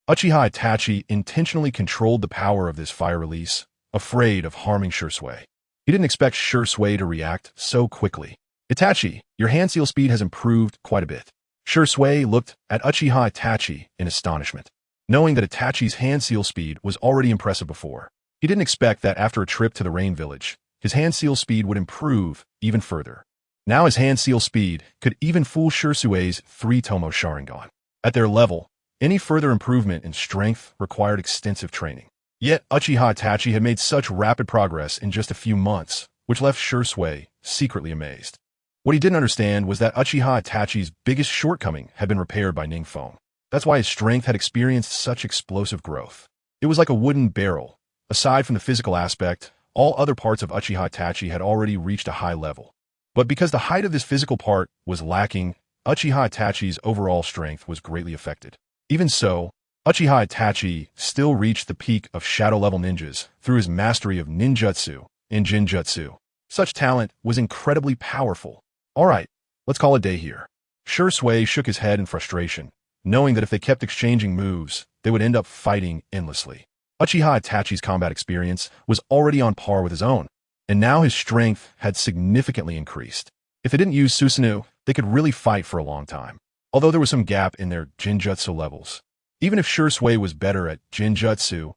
Uchiha Itachi intentionally controlled the power of this fire release, afraid of harming Shursui. He didn't expect Shursui to react so quickly. Itachi, your hand seal speed has improved quite a bit. Shursui looked at Uchiha Itachi in astonishment. Knowing that Itachi's hand seal speed was already impressive before, he didn't expect that after a trip to the Rain Village, his hand seal speed would improve even further. Now his hand seal speed could even fool Shursui's 3-Tomo Sharingan. At their level, any further improvement in strength required extensive training. Yet Uchiha Itachi had made such rapid progress in just a few months, which left Shursui secretly amazed. What he didn't understand was that Uchiha Itachi's biggest shortcoming had been repaired by NingFeng. That's why his strength had experienced such explosive growth. It was like a wooden barrel. Aside from the physical aspect, all other parts of Uchiha Itachi had already reached a high level. But because the height of this physical part was lacking, Uchiha Itachi's overall strength was greatly affected. Even so, Uchiha Itachi still reached the peak of shadow-level ninjas through his mastery of ninjutsu and jinjutsu. Such talent was incredibly powerful. Alright, let's call it a day here. Shursui shook his head in frustration, knowing that if they kept exchanging moves, they would end up fighting endlessly. Uchiha Itachi's combat experience was already on par with his own, and now his strength had significantly increased. If they didn't use Susanoo, they could really fight for a long time, although there was some gap in their jinjutsu levels. Even if Shursui was better at jinjutsu,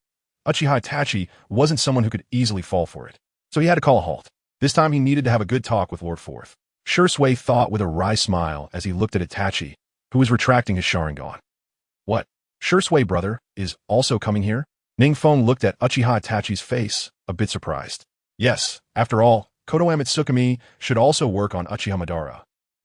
Uchiha Itachi wasn't someone who could easily fall for it, so he had to call a halt. This time he needed to have a good talk with Lord Forth. Shursui thought with a wry smile as he looked at Itachi, who was retracting his Sharingan. What? Shursui brother is also coming here? NingFeng looked at Uchiha Itachi's face, a bit surprised. Yes, after all, Kodo Amatsukami should also work on Uchiha Madara.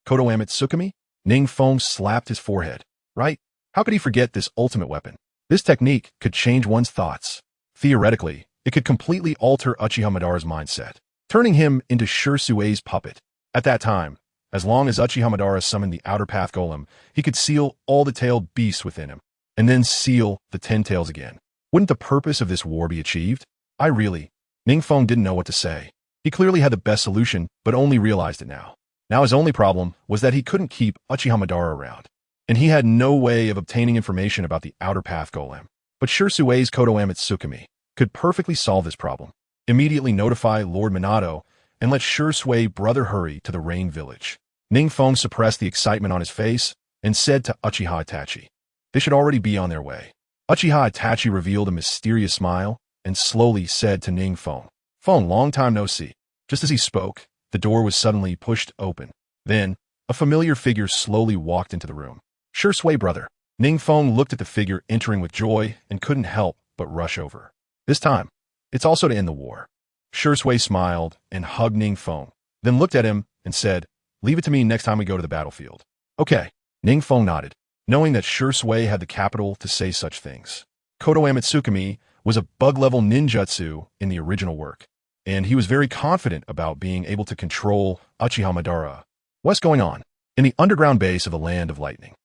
Kodo Amatsukami? NingFeng slapped his forehead. Right? How could he forget this ultimate weapon? This technique could change one's thoughts. Theoretically, it could completely alter Uchiha Madara's mindset, turning him into Shursui's puppet. At that time, as long as Uchiha Madara summoned the Outer Path Golem, he could seal all the tailed beasts within him, and then seal the 10 tails again. Wouldn't the purpose of this war be achieved? NingFeng didn't know what to say. He clearly had the best solution, but only realized it now. Now his only problem was that he couldn't keep Uchiha Madara around, and he had no way of obtaining information about the Outer Path Golem. But Shursui's Kodo Amatsukami could perfectly solve this problem. Immediately notify Lord Minato and let Shursui brother hurry to the Rain Village. NingFeng suppressed the excitement on his face and said to Uchiha Itachi, they should already be on their way. Uchiha Itachi revealed a mysterious smile and slowly said to NingFeng, Feng, long time no see. Just as he spoke, the door was suddenly pushed open. Then, a familiar figure slowly walked into the room. Shursui brother. NingFeng looked at the figure entering with joy and couldn't help but rush over. This time, it's also to end the war. Shursui smiled and hugged NingFeng, then looked at him and said, leave it to me next time we go to the battlefield. Okay. NingFeng nodded, knowing that Shursui had the capital to say such things. Kodo Amatsukami was a bug-level ninjutsu in the original work, and he was very confident about being able to control Uchiha Madara. What's going on? In the underground base of the Land of Lightning,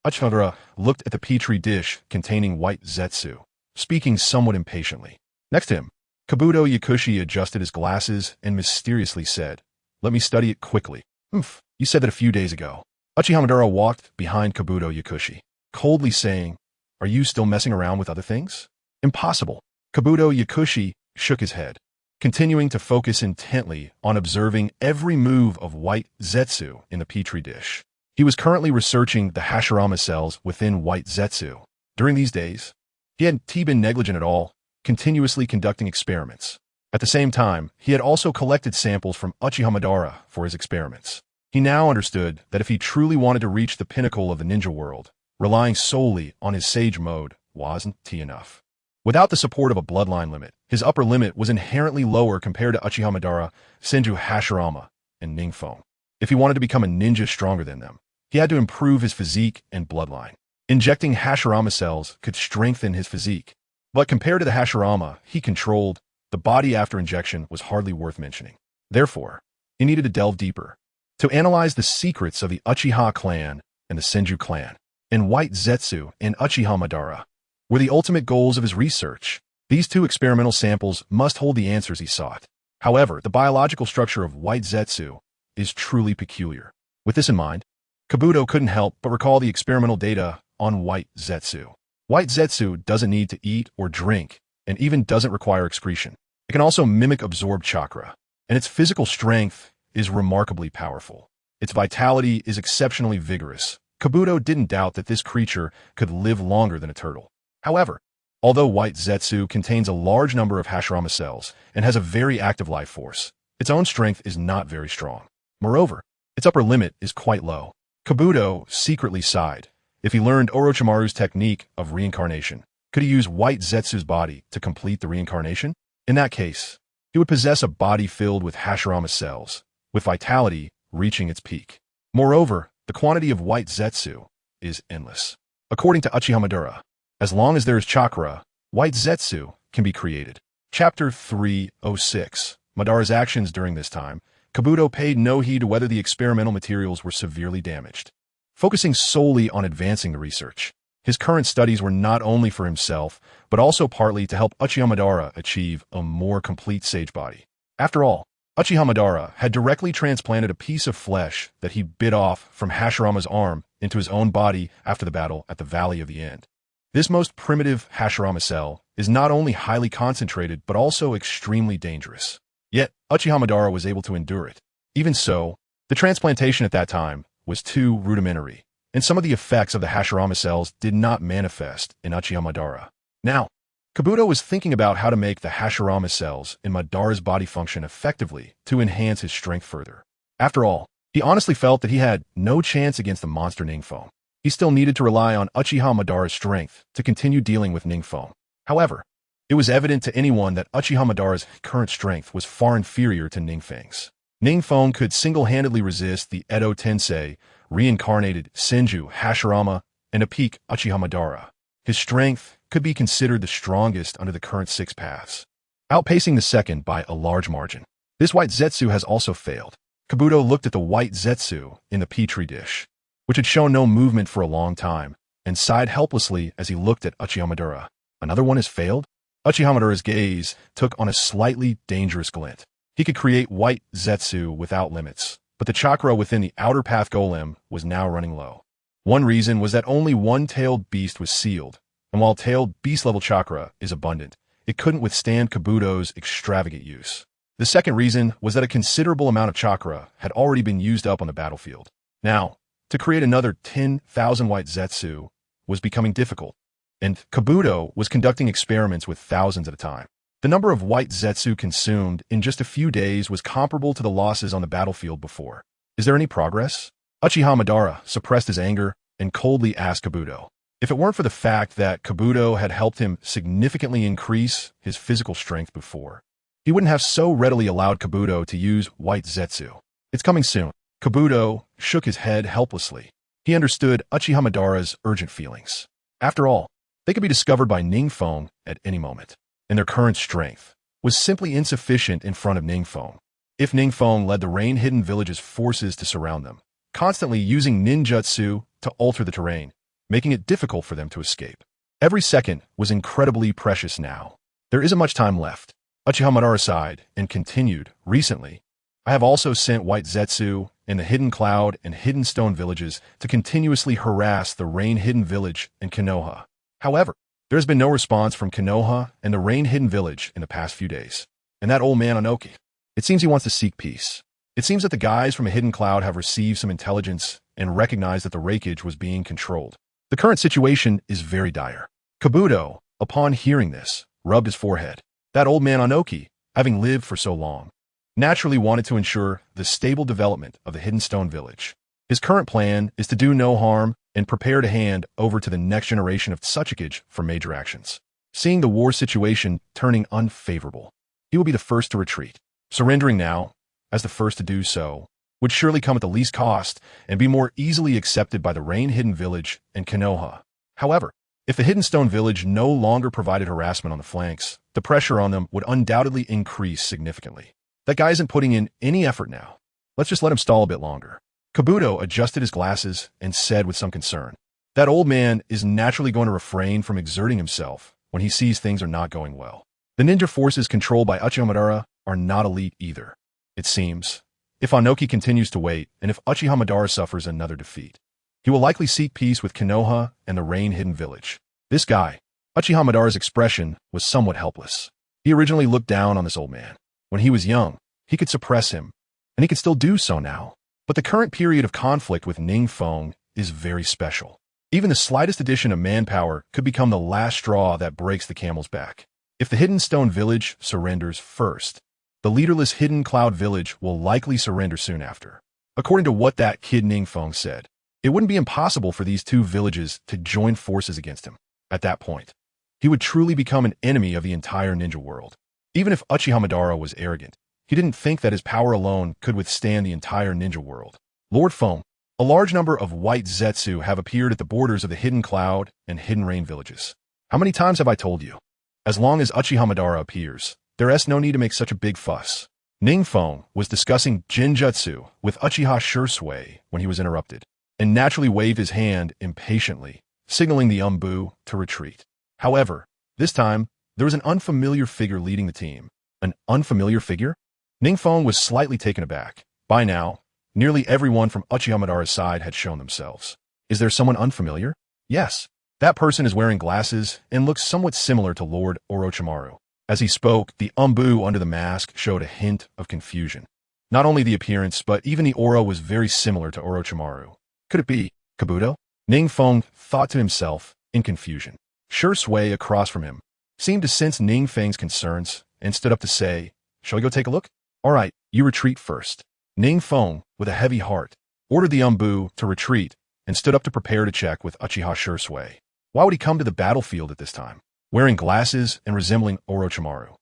Uchiha Madara looked at the petri dish containing white zetsu, speaking somewhat impatiently. Next to him, Kabuto Yakushi adjusted his glasses and mysteriously said, let me study it quickly. You said that a few days ago. Uchiha Madara walked behind Kabuto Yakushi, coldly saying, are you still messing around with other things? Impossible. Kabuto Yakushi shook his head, continuing to focus intently on observing every move of white zetsu in the petri dish. He was currently researching the Hashirama cells within white zetsu. During these days, he hadn't been negligent at all, continuously conducting experiments. At the same time, he had also collected samples from Uchiha Madara for his experiments. He now understood that if he truly wanted to reach the pinnacle of the ninja world, relying solely on his sage mode wasn't enough. Without the support of a bloodline limit, his upper limit was inherently lower compared to Uchiha Madara, Senju Hashirama, and NingFeng. If he wanted to become a ninja stronger than them, he had to improve his physique and bloodline. Injecting Hashirama cells could strengthen his physique, but compared to the Hashirama he controlled, the body after injection was hardly worth mentioning. Therefore, he needed to delve deeper, to analyze the secrets of the Uchiha clan and the Senju clan, and White Zetsu and Uchiha Madara were the ultimate goals of his research. These two experimental samples must hold the answers he sought. However, the biological structure of White Zetsu is truly peculiar. With this in mind, Kabuto couldn't help but recall the experimental data on White Zetsu. White Zetsu doesn't need to eat or drink, and even doesn't require excretion. It can also mimic absorbed chakra, and its physical strength is remarkably powerful. Its vitality is exceptionally vigorous. Kabuto didn't doubt that this creature could live longer than a turtle. However, although White Zetsu contains a large number of Hashirama cells and has a very active life force, its own strength is not very strong. Moreover, its upper limit is quite low. Kabuto secretly sighed. If he learned Orochimaru's technique of reincarnation, could he use White Zetsu's body to complete the reincarnation? In that case, he would possess a body filled with Hashirama cells, with vitality reaching its peak. Moreover, the quantity of White Zetsu is endless. According to Uchiha, as long as there is chakra, white Zetsu can be created. Chapter 306. Madara's actions during this time. Kabuto paid no heed to whether the experimental materials were severely damaged. Focusing solely on advancing the research, his current studies were not only for himself, but also partly to help Uchiha Madara achieve a more complete sage body. After all, Uchiha Madara had directly transplanted a piece of flesh that he bit off from Hashirama's arm into his own body after the battle at the Valley of the End. This most primitive Hashirama cell is not only highly concentrated but also extremely dangerous. Yet, Uchiha Madara was able to endure it. Even so, the transplantation at that time was too rudimentary, and some of the effects of the Hashirama cells did not manifest in Uchiha Madara. Now, Kabuto was thinking about how to make the Hashirama cells in Madara's body function effectively to enhance his strength further. After all, he honestly felt that he had no chance against the monster NingFeng. He still needed to rely on Uchiha Madara's strength to continue dealing with NingFeng. However, it was evident to anyone that Uchiha Madara's current strength was far inferior to NingFeng's. NingFeng could single-handedly resist the Edo Tensei, reincarnated Senju Hashirama, and a peak Uchiha Madara. His strength could be considered the strongest under the current 6 paths, outpacing the second by a large margin. This white Zetsu has also failed. Kabuto looked at the white Zetsu in the petri dish, which had shown no movement for a long time, and sighed helplessly as he looked at Uchiha Madara. Another one has failed? Uchiha Madara's gaze took on a slightly dangerous glint. He could create white Zetsu without limits, but the chakra within the outer path golem was now running low. One reason was that only one tailed beast was sealed, and while tailed beast-level chakra is abundant, it couldn't withstand Kabuto's extravagant use. The second reason was that a considerable amount of chakra had already been used up on the battlefield. Now, to create another 10,000 white Zetsu was becoming difficult, and Kabuto was conducting experiments with thousands at a time. The number of white Zetsu consumed in just a few days was comparable to the losses on the battlefield before. Is there any progress? Uchiha Madara suppressed his anger and coldly asked Kabuto. If it weren't for the fact that Kabuto had helped him significantly increase his physical strength before, he wouldn't have so readily allowed Kabuto to use white Zetsu. It's coming soon. Kabuto shook his head helplessly. He understood Uchiha Madara's urgent feelings. After all, they could be discovered by NingFeng at any moment, and their current strength was simply insufficient in front of NingFeng. If NingFeng led the rain-hidden village's forces to surround them, constantly using ninjutsu to alter the terrain, making it difficult for them to escape. Every second was incredibly precious now. There isn't much time left. Uchiha Madara sighed and continued, recently, I have also sent white Zetsu in the Hidden Cloud and Hidden Stone villages to continuously harass the Rain-Hidden village in Konoha. However, there has been no response from Konoha and the Rain-Hidden village in the past few days. And that old man Onoki, it seems he wants to seek peace. It seems that the guys from a Hidden Cloud have received some intelligence and recognized that the Raikage was being controlled. The current situation is very dire. Kabuto, upon hearing this, rubbed his forehead. That old man Onoki, having lived for so long, naturally wanted to ensure the stable development of the Hidden Stone village. His current plan is to do no harm and prepare to hand over to the next generation of Tsuchikage for major actions. Seeing the war situation turning unfavorable, he will be the first to retreat. Surrendering now, as the first to do so, would surely come at the least cost and be more easily accepted by the Rain-Hidden village and Konoha. However, if the Hidden Stone village no longer provided harassment on the flanks, the pressure on them would undoubtedly increase significantly. That guy isn't putting in any effort now. Let's just let him stall a bit longer. Kabuto adjusted his glasses and said with some concern, that old man is naturally going to refrain from exerting himself when he sees things are not going well. The ninja forces controlled by Uchiha Madara are not elite either. It seems, if Onoki continues to wait and if Uchiha Madara suffers another defeat, he will likely seek peace with Konoha and the Rain-Hidden village. This guy, Uchiha Madara's expression was somewhat helpless. He originally looked down on this old man. When he was young, he could suppress him, and he could still do so now. But the current period of conflict with NingFeng is very special. Even the slightest addition of manpower could become the last straw that breaks the camel's back. If the Hidden Stone village surrenders first, the leaderless Hidden Cloud village will likely surrender soon after. According to what that kid NingFeng said, it wouldn't be impossible for these two villages to join forces against him. At that point, he would truly become an enemy of the entire ninja world. Even if Uchiha Madara was arrogant, he didn't think that his power alone could withstand the entire ninja world. Lord Feng, A large number of white Zetsu have appeared at the borders of the Hidden Cloud and Hidden Rain villages. How many times have I told you? As long as Uchiha Madara appears, there's no need to make such a big fuss. NingFeng was discussing Jinjutsu with Uchiha Shursui when he was interrupted, and naturally waved his hand impatiently, signaling the Umbu to retreat. However, this time, there was an unfamiliar figure leading the team. An unfamiliar figure? NingFeng was slightly taken aback. By now, nearly everyone from Uchiha Madara's side had shown themselves. Is there someone unfamiliar? Yes. That person is wearing glasses and looks somewhat similar to Lord Orochimaru. As he spoke, the Umbu under the mask showed a hint of confusion. Not only the appearance, but even the aura was very similar to Orochimaru. Could it be Kabuto? NingFeng thought to himself in confusion. Shursui across from him seemed to sense NingFeng's concerns and stood up to say, "Shall we go take a look?" "All right, you retreat first." NingFeng, with a heavy heart, ordered the Umbu to retreat and stood up to prepare to check with Uchiha Shursui. Why would he come to the battlefield at this time, wearing glasses and resembling Orochimaru?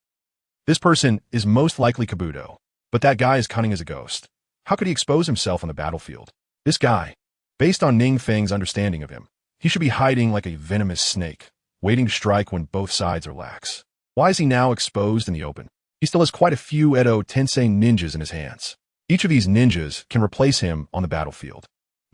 This person is most likely Kabuto, but that guy is cunning as a ghost. How could he expose himself on the battlefield? This guy, based on NingFeng's understanding of him, he should be hiding like a venomous snake, waiting to strike when both sides are lax. Why is he now exposed in the open? He still has quite a few Edo Tensei ninjas in his hands. Each of these ninjas can replace him on the battlefield.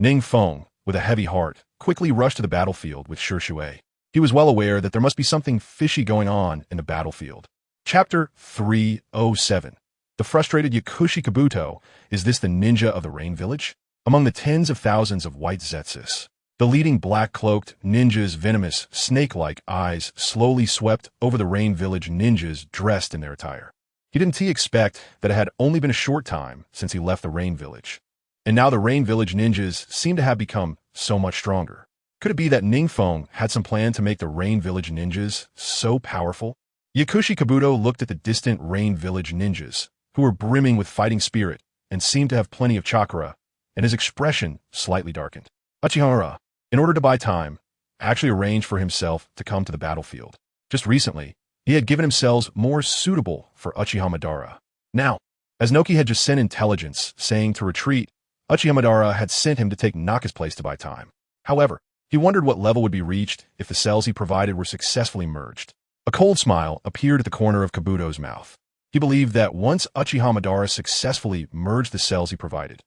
NingFeng, with a heavy heart, quickly rushed to the battlefield with Shursui. He was well aware that there must be something fishy going on in the battlefield. Chapter 307. The frustrated Yakushi Kabuto. Is this the ninja of the Rain Village? Among the tens of thousands of white Zetsus, the leading black-cloaked ninja's venomous, snake-like eyes slowly swept over the Rain Village ninjas dressed in their attire. Didn't he expect that it had only been a short time since he left the Rain Village? And now the Rain Village ninjas seem to have become so much stronger. Could it be that NingFeng had some plan to make the Rain Village ninjas so powerful? Yakushi Kabuto looked at the distant Rain Village ninjas, who were brimming with fighting spirit and seemed to have plenty of chakra, and his expression slightly darkened. Uchiha, in order to buy time, actually arranged for himself to come to the battlefield. Just recently, he had given himself more suitable for Uchiha Madara. Now, as Noki had just sent intelligence saying to retreat, Uchiha Madara had sent him to take Naka's place to buy time. However, he wondered what level would be reached if the cells he provided were successfully merged. A cold smile appeared at the corner of Kabuto's mouth. He believed that once Uchiha Madara successfully merged the cells he provided,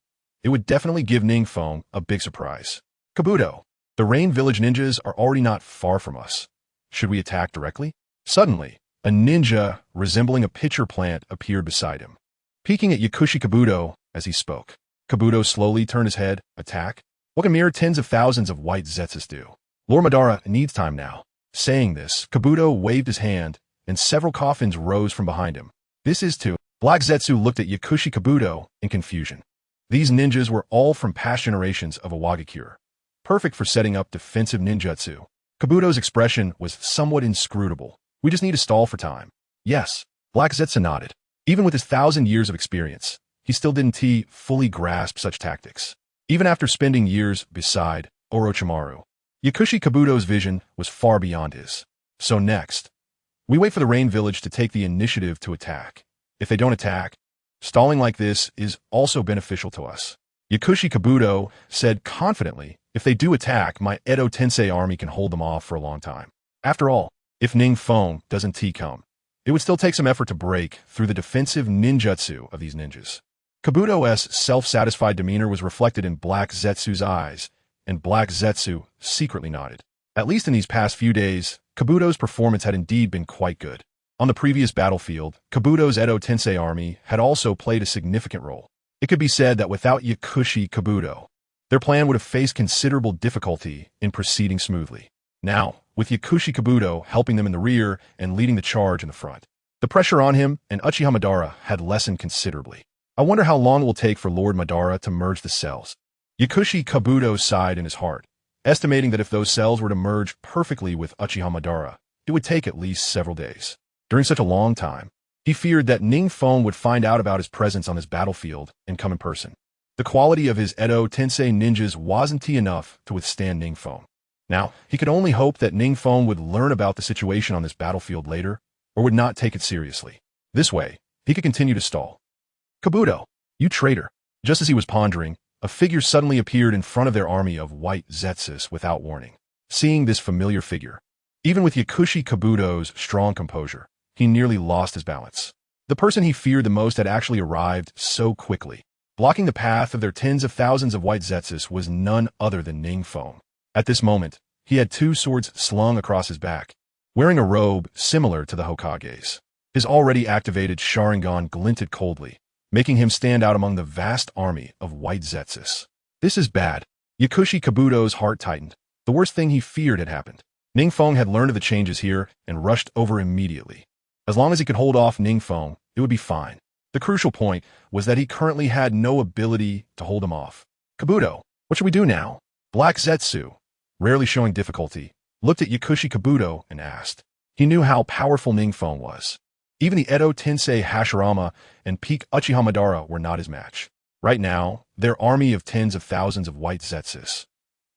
it would definitely give NingFeng a big surprise. Kabuto, the Rain Village ninjas are already not far from us. Should we attack directly? Suddenly, a ninja resembling a pitcher plant appeared beside him, peeking at Yakushi Kabuto as he spoke. Kabuto slowly turned his head. Attack? What can mere tens of thousands of white Zetsus do? Lord Madara needs time now. Saying this, Kabuto waved his hand, and several coffins rose from behind him. This is too. Black Zetsu looked at Yakushi Kabuto in confusion. These ninjas were all from past generations of Awagakure, perfect for setting up defensive ninjutsu. Kabuto's expression was somewhat inscrutable. We just need to stall for time. Yes, Black Zetsu nodded. Even with his 1,000 years of experience, he still didn't fully grasp such tactics. Even after spending years beside Orochimaru, Yakushi Kabuto's vision was far beyond his. So next, we wait for the Rain Village to take the initiative to attack. If they don't attack, stalling like this is also beneficial to us. Yakushi Kabuto said confidently, if they do attack, my Edo Tensei army can hold them off for a long time. After all, if NingFeng doesn't come, it would still take some effort to break through the defensive ninjutsu of these ninjas. Kabuto's self-satisfied demeanor was reflected in Black Zetsu's eyes, and Black Zetsu secretly nodded. At least in these past few days, Kabuto's performance had indeed been quite good. On the previous battlefield, Kabuto's Edo Tensei army had also played a significant role. It could be said that without Yakushi Kabuto, their plan would have faced considerable difficulty in proceeding smoothly. Now, with Yakushi Kabuto helping them in the rear and leading the charge in the front, the pressure on him and Uchiha Madara had lessened considerably. I wonder how long it will take for Lord Madara to merge the cells. Yakushi Kabuto sighed in his heart, estimating that if those cells were to merge perfectly with Uchiha Madara, it would take at least several days. During such a long time, he feared that NingFeng would find out about his presence on this battlefield and come in person. The quality of his Edo Tensei ninjas wasn't enough to withstand NingFeng. Now, he could only hope that NingFeng would learn about the situation on this battlefield later, or would not take it seriously. This way, he could continue to stall. Kabuto, you traitor. Just as he was pondering, a figure suddenly appeared in front of their army of white Zetsus without warning. Seeing this familiar figure, even with Yakushi Kabuto's strong composure, he nearly lost his balance. The person he feared the most had actually arrived so quickly. Blocking the path of their tens of thousands of white Zetsus was none other than NingFeng. At this moment, he had two swords slung across his back, wearing a robe similar to the Hokage's. His already activated Sharingan glinted coldly, making him stand out among the vast army of white Zetsus. This is bad. Yakushi Kabuto's heart tightened. The worst thing he feared had happened. NingFeng had learned of the changes here and rushed over immediately. As long as he could hold off NingFeng, it would be fine. The crucial point was that he currently had no ability to hold him off. Kabuto, what should we do now? Black Zetsu, rarely showing difficulty, looked at Yakushi Kabuto and asked. He knew how powerful NingFeng was. Even the Edo Tensei Hashirama and peak Uchiha Madara were not his match. Right now, their army of tens of thousands of white Zetsus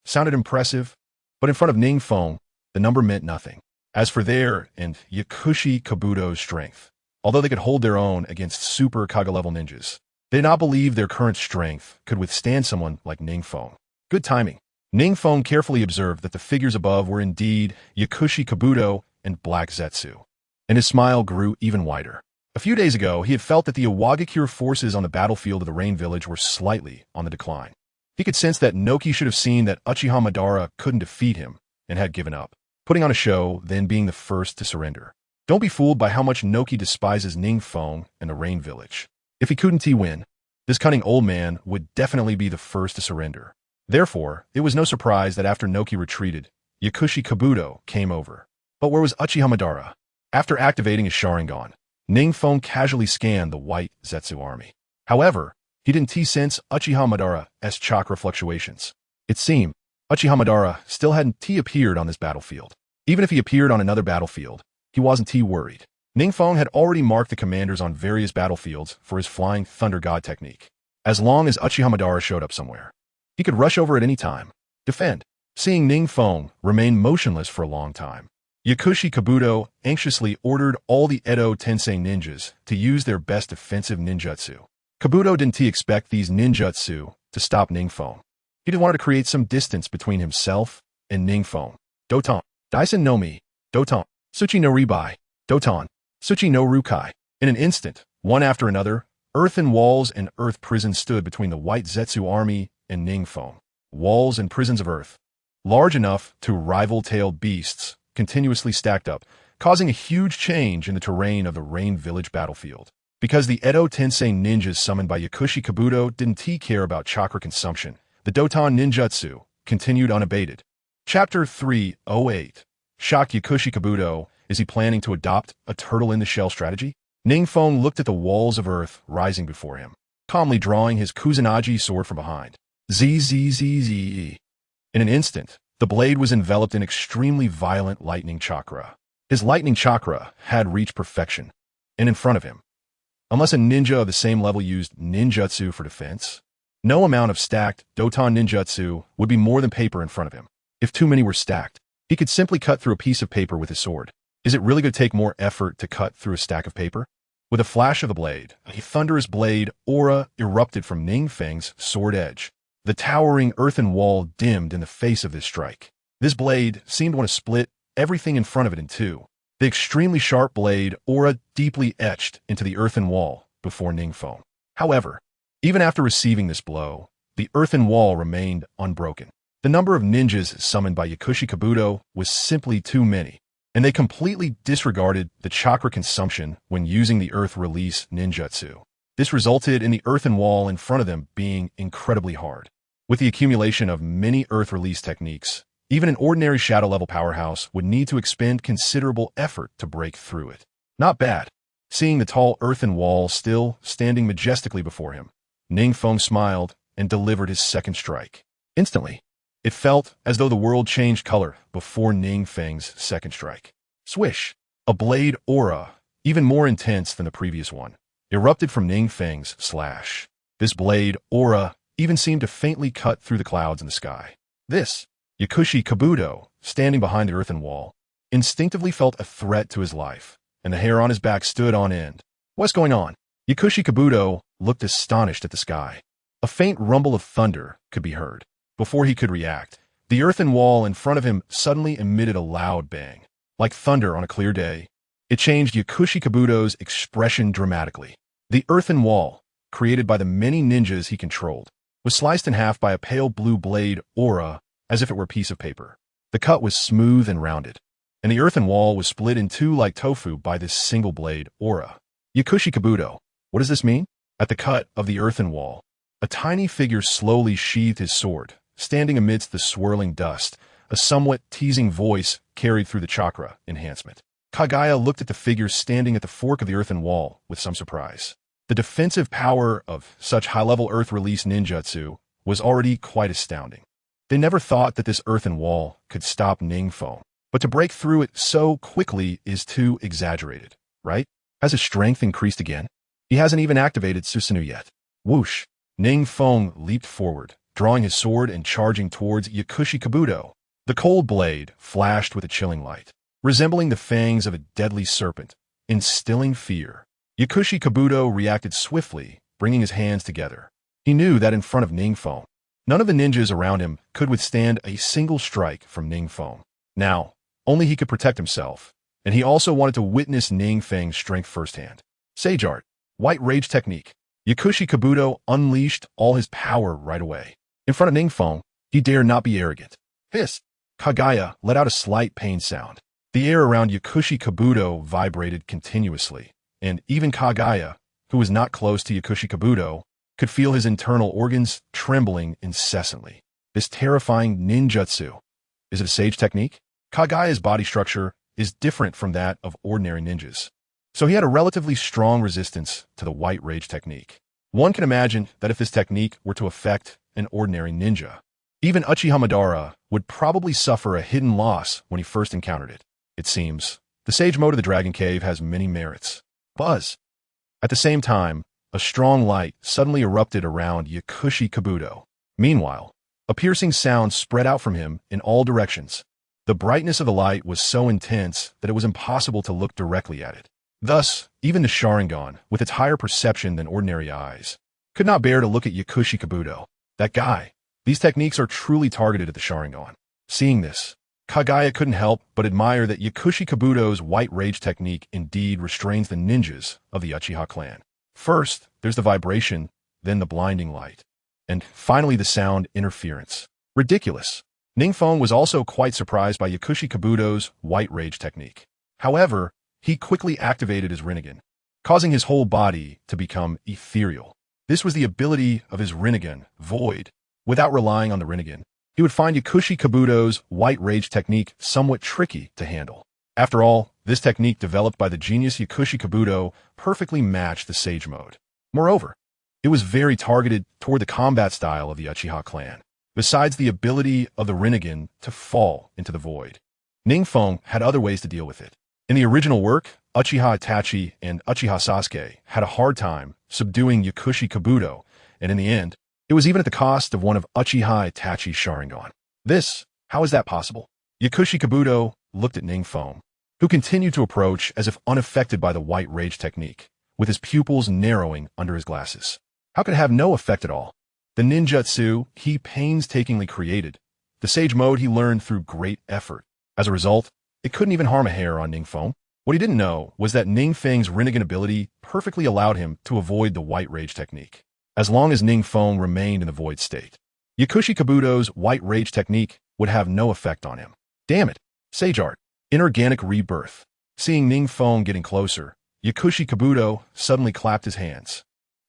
sounded impressive, but in front of NingFeng, the number meant nothing. As for their and Yakushi Kabuto's strength, although they could hold their own against super Kage-level ninjas, they did not believe their current strength could withstand someone like NingFeng. Good timing. NingFeng carefully observed that the figures above were indeed Yakushi Kabuto and Black Zetsu, and his smile grew even wider. A few days ago, he had felt that the Iwagakure forces on the battlefield of the Rain Village were slightly on the decline. He could sense that Noki should have seen that Uchiha Madara couldn't defeat him and had given up, putting on a show, then being the first to surrender. Don't be fooled by how much Noki despises NingFeng and the Rain Village. If he couldn't win, this cunning old man would definitely be the first to surrender. Therefore, it was no surprise that after Noki retreated, Yakushi Kabuto came over. But where was Uchiha Madara? After activating his Sharingan, NingFeng casually scanned the white Zetsu army. However, he didn't sense Uchiha Madara's chakra fluctuations. It seemed Uchiha Madara still hadn't appeared on this battlefield. Even if he appeared on another battlefield, he wasn't worried. NingFeng had already marked the commanders on various battlefields for his Flying Thunder God technique. As long as Uchiha Madara showed up somewhere, he could rush over at any time, defend. Seeing NingFeng remain motionless for a long time, Yakushi Kabuto anxiously ordered all the Edo Tensei ninjas to use their best defensive ninjutsu. Kabuto didn't expect these ninjutsu to stop NingFeng. He just wanted to create some distance between himself and NingFeng. Doton, Daisen no Mi, Doton, Suchi no Ribai, Doton, Suchi no Rukai. In an instant, one after another, earthen walls and earth prisons stood between the white Zetsu army and NingFeng. Walls and prisons of earth, large enough to rival tailed beasts, continuously stacked up, causing a huge change in the terrain of the Rain Village battlefield. Because the Edo Tensei ninjas summoned by Yakushi Kabuto didn't care about chakra consumption, the Doton ninjutsu continued unabated. Chapter 308. Shock Yakushi Kabuto. Is he planning to adopt a turtle-in-the-shell strategy? NingFeng looked at the walls of earth rising before him, calmly drawing his Kusanagi sword from behind. Zzz. In an instant, the blade was enveloped in extremely violent lightning chakra. His lightning chakra had reached perfection, and in front of him, unless a ninja of the same level used ninjutsu for defense, no amount of stacked Doton ninjutsu would be more than paper in front of him. If too many were stacked, he could simply cut through a piece of paper with his sword. Is it really going to take more effort to cut through a stack of paper? With a flash of the blade, a thunderous blade aura erupted from NingFeng's sword edge. The towering earthen wall dimmed in the face of this strike. This blade seemed to want to split everything in front of it in two. The extremely sharp blade aura deeply etched into the earthen wall before NingFeng. However, even after receiving this blow, the earthen wall remained unbroken. The number of ninjas summoned by Yakushi Kabuto was simply too many, and they completely disregarded the chakra consumption when using the earth release ninjutsu. This resulted in the earthen wall in front of them being incredibly hard. With the accumulation of many earth release techniques, even an ordinary shadow-level powerhouse would need to expend considerable effort to break through it. Not bad. Seeing the tall earthen wall still standing majestically before him, NingFeng smiled and delivered his second strike. Instantly, it felt as though the world changed color before NingFeng's second strike. Swish! A blade aura, even more intense than the previous one, erupted from NingFeng's slash. This blade aura even seemed to faintly cut through the clouds in the sky. This, Yakushi Kabuto, standing behind the earthen wall, instinctively felt a threat to his life, and the hair on his back stood on end. What's going on? Yakushi Kabuto looked astonished at the sky. A faint rumble of thunder could be heard. Before he could react, the earthen wall in front of him suddenly emitted a loud bang. Like thunder on a clear day, it changed Yakushi Kabuto's expression dramatically. The earthen wall, created by the many ninjas he controlled, was sliced in half by a pale blue blade aura as if it were a piece of paper. The cut was smooth and rounded, and the earthen wall was split in two like tofu by this single blade aura. Yakushi Kabuto, what does this mean? At the cut of the earthen wall, a tiny figure slowly sheathed his sword, standing amidst the swirling dust. A somewhat teasing voice carried through the chakra enhancement. Kagaya looked at the figure standing at the fork of the earthen wall with some surprise. The defensive power of such high-level earth-release ninjutsu was already quite astounding. They never thought that this earthen wall could stop NingFeng, but to break through it so quickly is too exaggerated, right? Has his strength increased again? He hasn't even activated Susanoo yet. Whoosh! NingFeng leaped forward, drawing his sword and charging towards Yakushi Kabuto. The cold blade flashed with a chilling light, resembling the fangs of a deadly serpent, instilling fear. Yakushi Kabuto reacted swiftly, bringing his hands together. He knew that in front of NingFeng, none of the ninjas around him could withstand a single strike from NingFeng. Now, only he could protect himself, and he also wanted to witness NingFeng's strength firsthand. Sage Art, White Rage Technique. Yakushi Kabuto unleashed all his power right away. In front of NingFeng, he dared not be arrogant. Hiss! Kagaya let out a slight pain sound. The air around Yakushi Kabuto vibrated continuously, and even Kagaya, who was not close to Yakushi Kabuto, could feel his internal organs trembling incessantly. This terrifying ninjutsu. Is it a sage technique? Kagaya's body structure is different from that of ordinary ninjas, so he had a relatively strong resistance to the White Rage technique. One can imagine that if this technique were to affect an ordinary ninja, even Uchiha Madara would probably suffer a hidden loss when he first encountered it. It seems the Sage Mode of the Dragon Cave has many merits. Buzz! At the same time, a strong light suddenly erupted around Yakushi Kabuto. Meanwhile, a piercing sound spread out from him in all directions. The brightness of the light was so intense that it was impossible to look directly at it. Thus, even the Sharingan, with its higher perception than ordinary eyes, could not bear to look at Yakushi Kabuto. That guy. These techniques are truly targeted at the Sharingan. Seeing this, Kagaya couldn't help but admire that Yakushi Kabuto's White Rage technique indeed restrains the ninjas of the Uchiha clan. First, there's the vibration, then the blinding light, and finally the sound interference. Ridiculous. NingFeng was also quite surprised by Yakushi Kabuto's White Rage technique. However, he quickly activated his Rinnegan, causing his whole body to become ethereal. This was the ability of his Rinnegan, Void. Without relying on the Rinnegan, he would find Yakushi Kabuto's White Rage technique somewhat tricky to handle. After all, this technique developed by the genius Yakushi Kabuto perfectly matched the Sage Mode. Moreover, it was very targeted toward the combat style of the Uchiha clan. Besides the ability of the Rinnegan to fall into the void, NingFeng had other ways to deal with it. In the original work, Uchiha Itachi and Uchiha Sasuke had a hard time subduing Yakushi Kabuto, and in the end, it was even at the cost of one of Uchiha Itachi's Sharingan. How is that possible? Yakushi Kabuto looked at NingFeng, who continued to approach as if unaffected by the White Rage technique, with his pupils narrowing under his glasses. How could it have no effect at all? The ninjutsu he painstakingly created, the Sage Mode he learned through great effort. As a result, it couldn't even harm a hair on NingFeng. What he didn't know was that NingFeng's Rinnegan ability perfectly allowed him to avoid the White Rage technique, as long as NingFeng remained in the void state. Yakushi Kabuto's White Rage technique would have no effect on him. Damn it! Sage Art. Inorganic Rebirth. Seeing NingFeng getting closer, Yakushi Kabuto suddenly clapped his hands.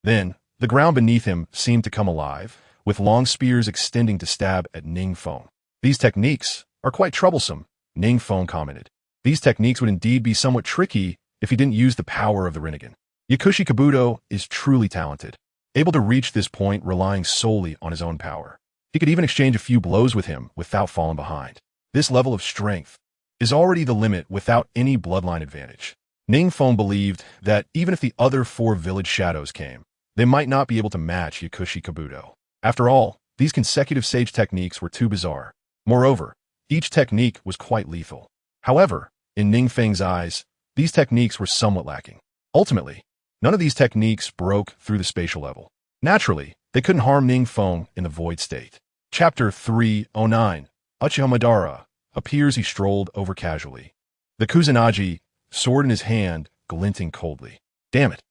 Then, the ground beneath him seemed to come alive, with long spears extending to stab at NingFeng. These techniques are quite troublesome, NingFeng commented. These techniques would indeed be somewhat tricky if he didn't use the power of the Rinnegan. Yakushi Kabuto is truly talented, able to reach this point relying solely on his own power. He could even exchange a few blows with him without falling behind. This level of strength is already the limit without any bloodline advantage. NingFeng believed that even if the other 4 village shadows came, they might not be able to match Yakushi Kabuto. After all, these consecutive sage techniques were too bizarre. Moreover, each technique was quite lethal. However, in NingFeng's eyes, these techniques were somewhat lacking. Ultimately, none of these techniques broke through the spatial level. Naturally, They couldn't harm NingFeng in the void state. Chapter 309. Uchiha Madara appears. He strolled over casually. The Kusanagi, sword in his hand, glinting coldly. Damn it.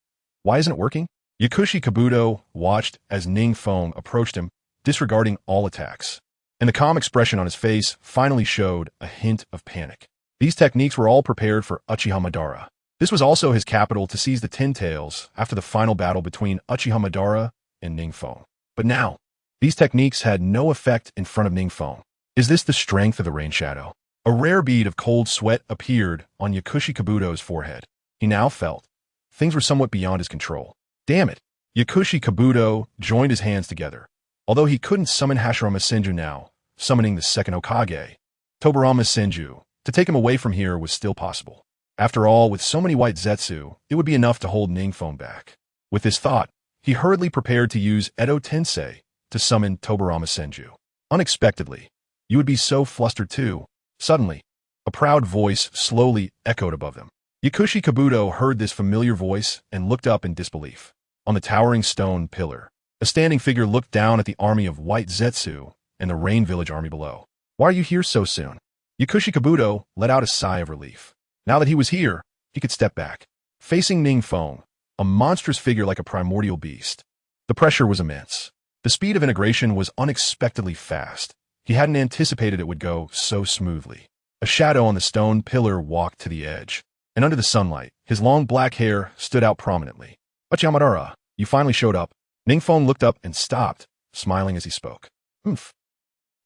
Why isn't it working? Yakushi Kabuto watched as NingFeng approached him, disregarding all attacks. And the calm expression on his face finally showed a hint of panic. These techniques were all prepared for Uchiha Madara. This was also his capital to seize the Ten Tails after the final battle between Uchiha Madara and NingFeng. But now, these techniques had no effect in front of NingFeng. Is this the strength of the rain shadow? A rare bead of cold sweat appeared on Yakushi Kabuto's forehead. He now felt things were somewhat beyond his control. Damn it! Yakushi Kabuto joined his hands together. Although he couldn't summon Hashirama Senju now, summoning the second Hokage, Tobirama Senju, to take him away from here was still possible. After all, with so many white Zetsu, it would be enough to hold NingFeng back. With this thought, he hurriedly prepared to use Edo Tensei to summon Tobirama Senju. Unexpectedly, you would be so flustered too. Suddenly, a proud voice slowly echoed above them. Yakushi Kabuto heard this familiar voice and looked up in disbelief. On the towering stone pillar, a standing figure looked down at the army of white Zetsu and the Rain Village army below. Why are you here so soon? Yakushi Kabuto let out a sigh of relief. Now that he was here, he could step back. Facing NingFeng, a monstrous figure like a primordial beast. The pressure was immense. The speed of integration was unexpectedly fast. He hadn't anticipated it would go so smoothly. A shadow on the stone pillar walked to the edge, and under the sunlight, his long black hair stood out prominently. Uchiha Madara, you finally showed up. NingFeng looked up and stopped, smiling as he spoke. Humph.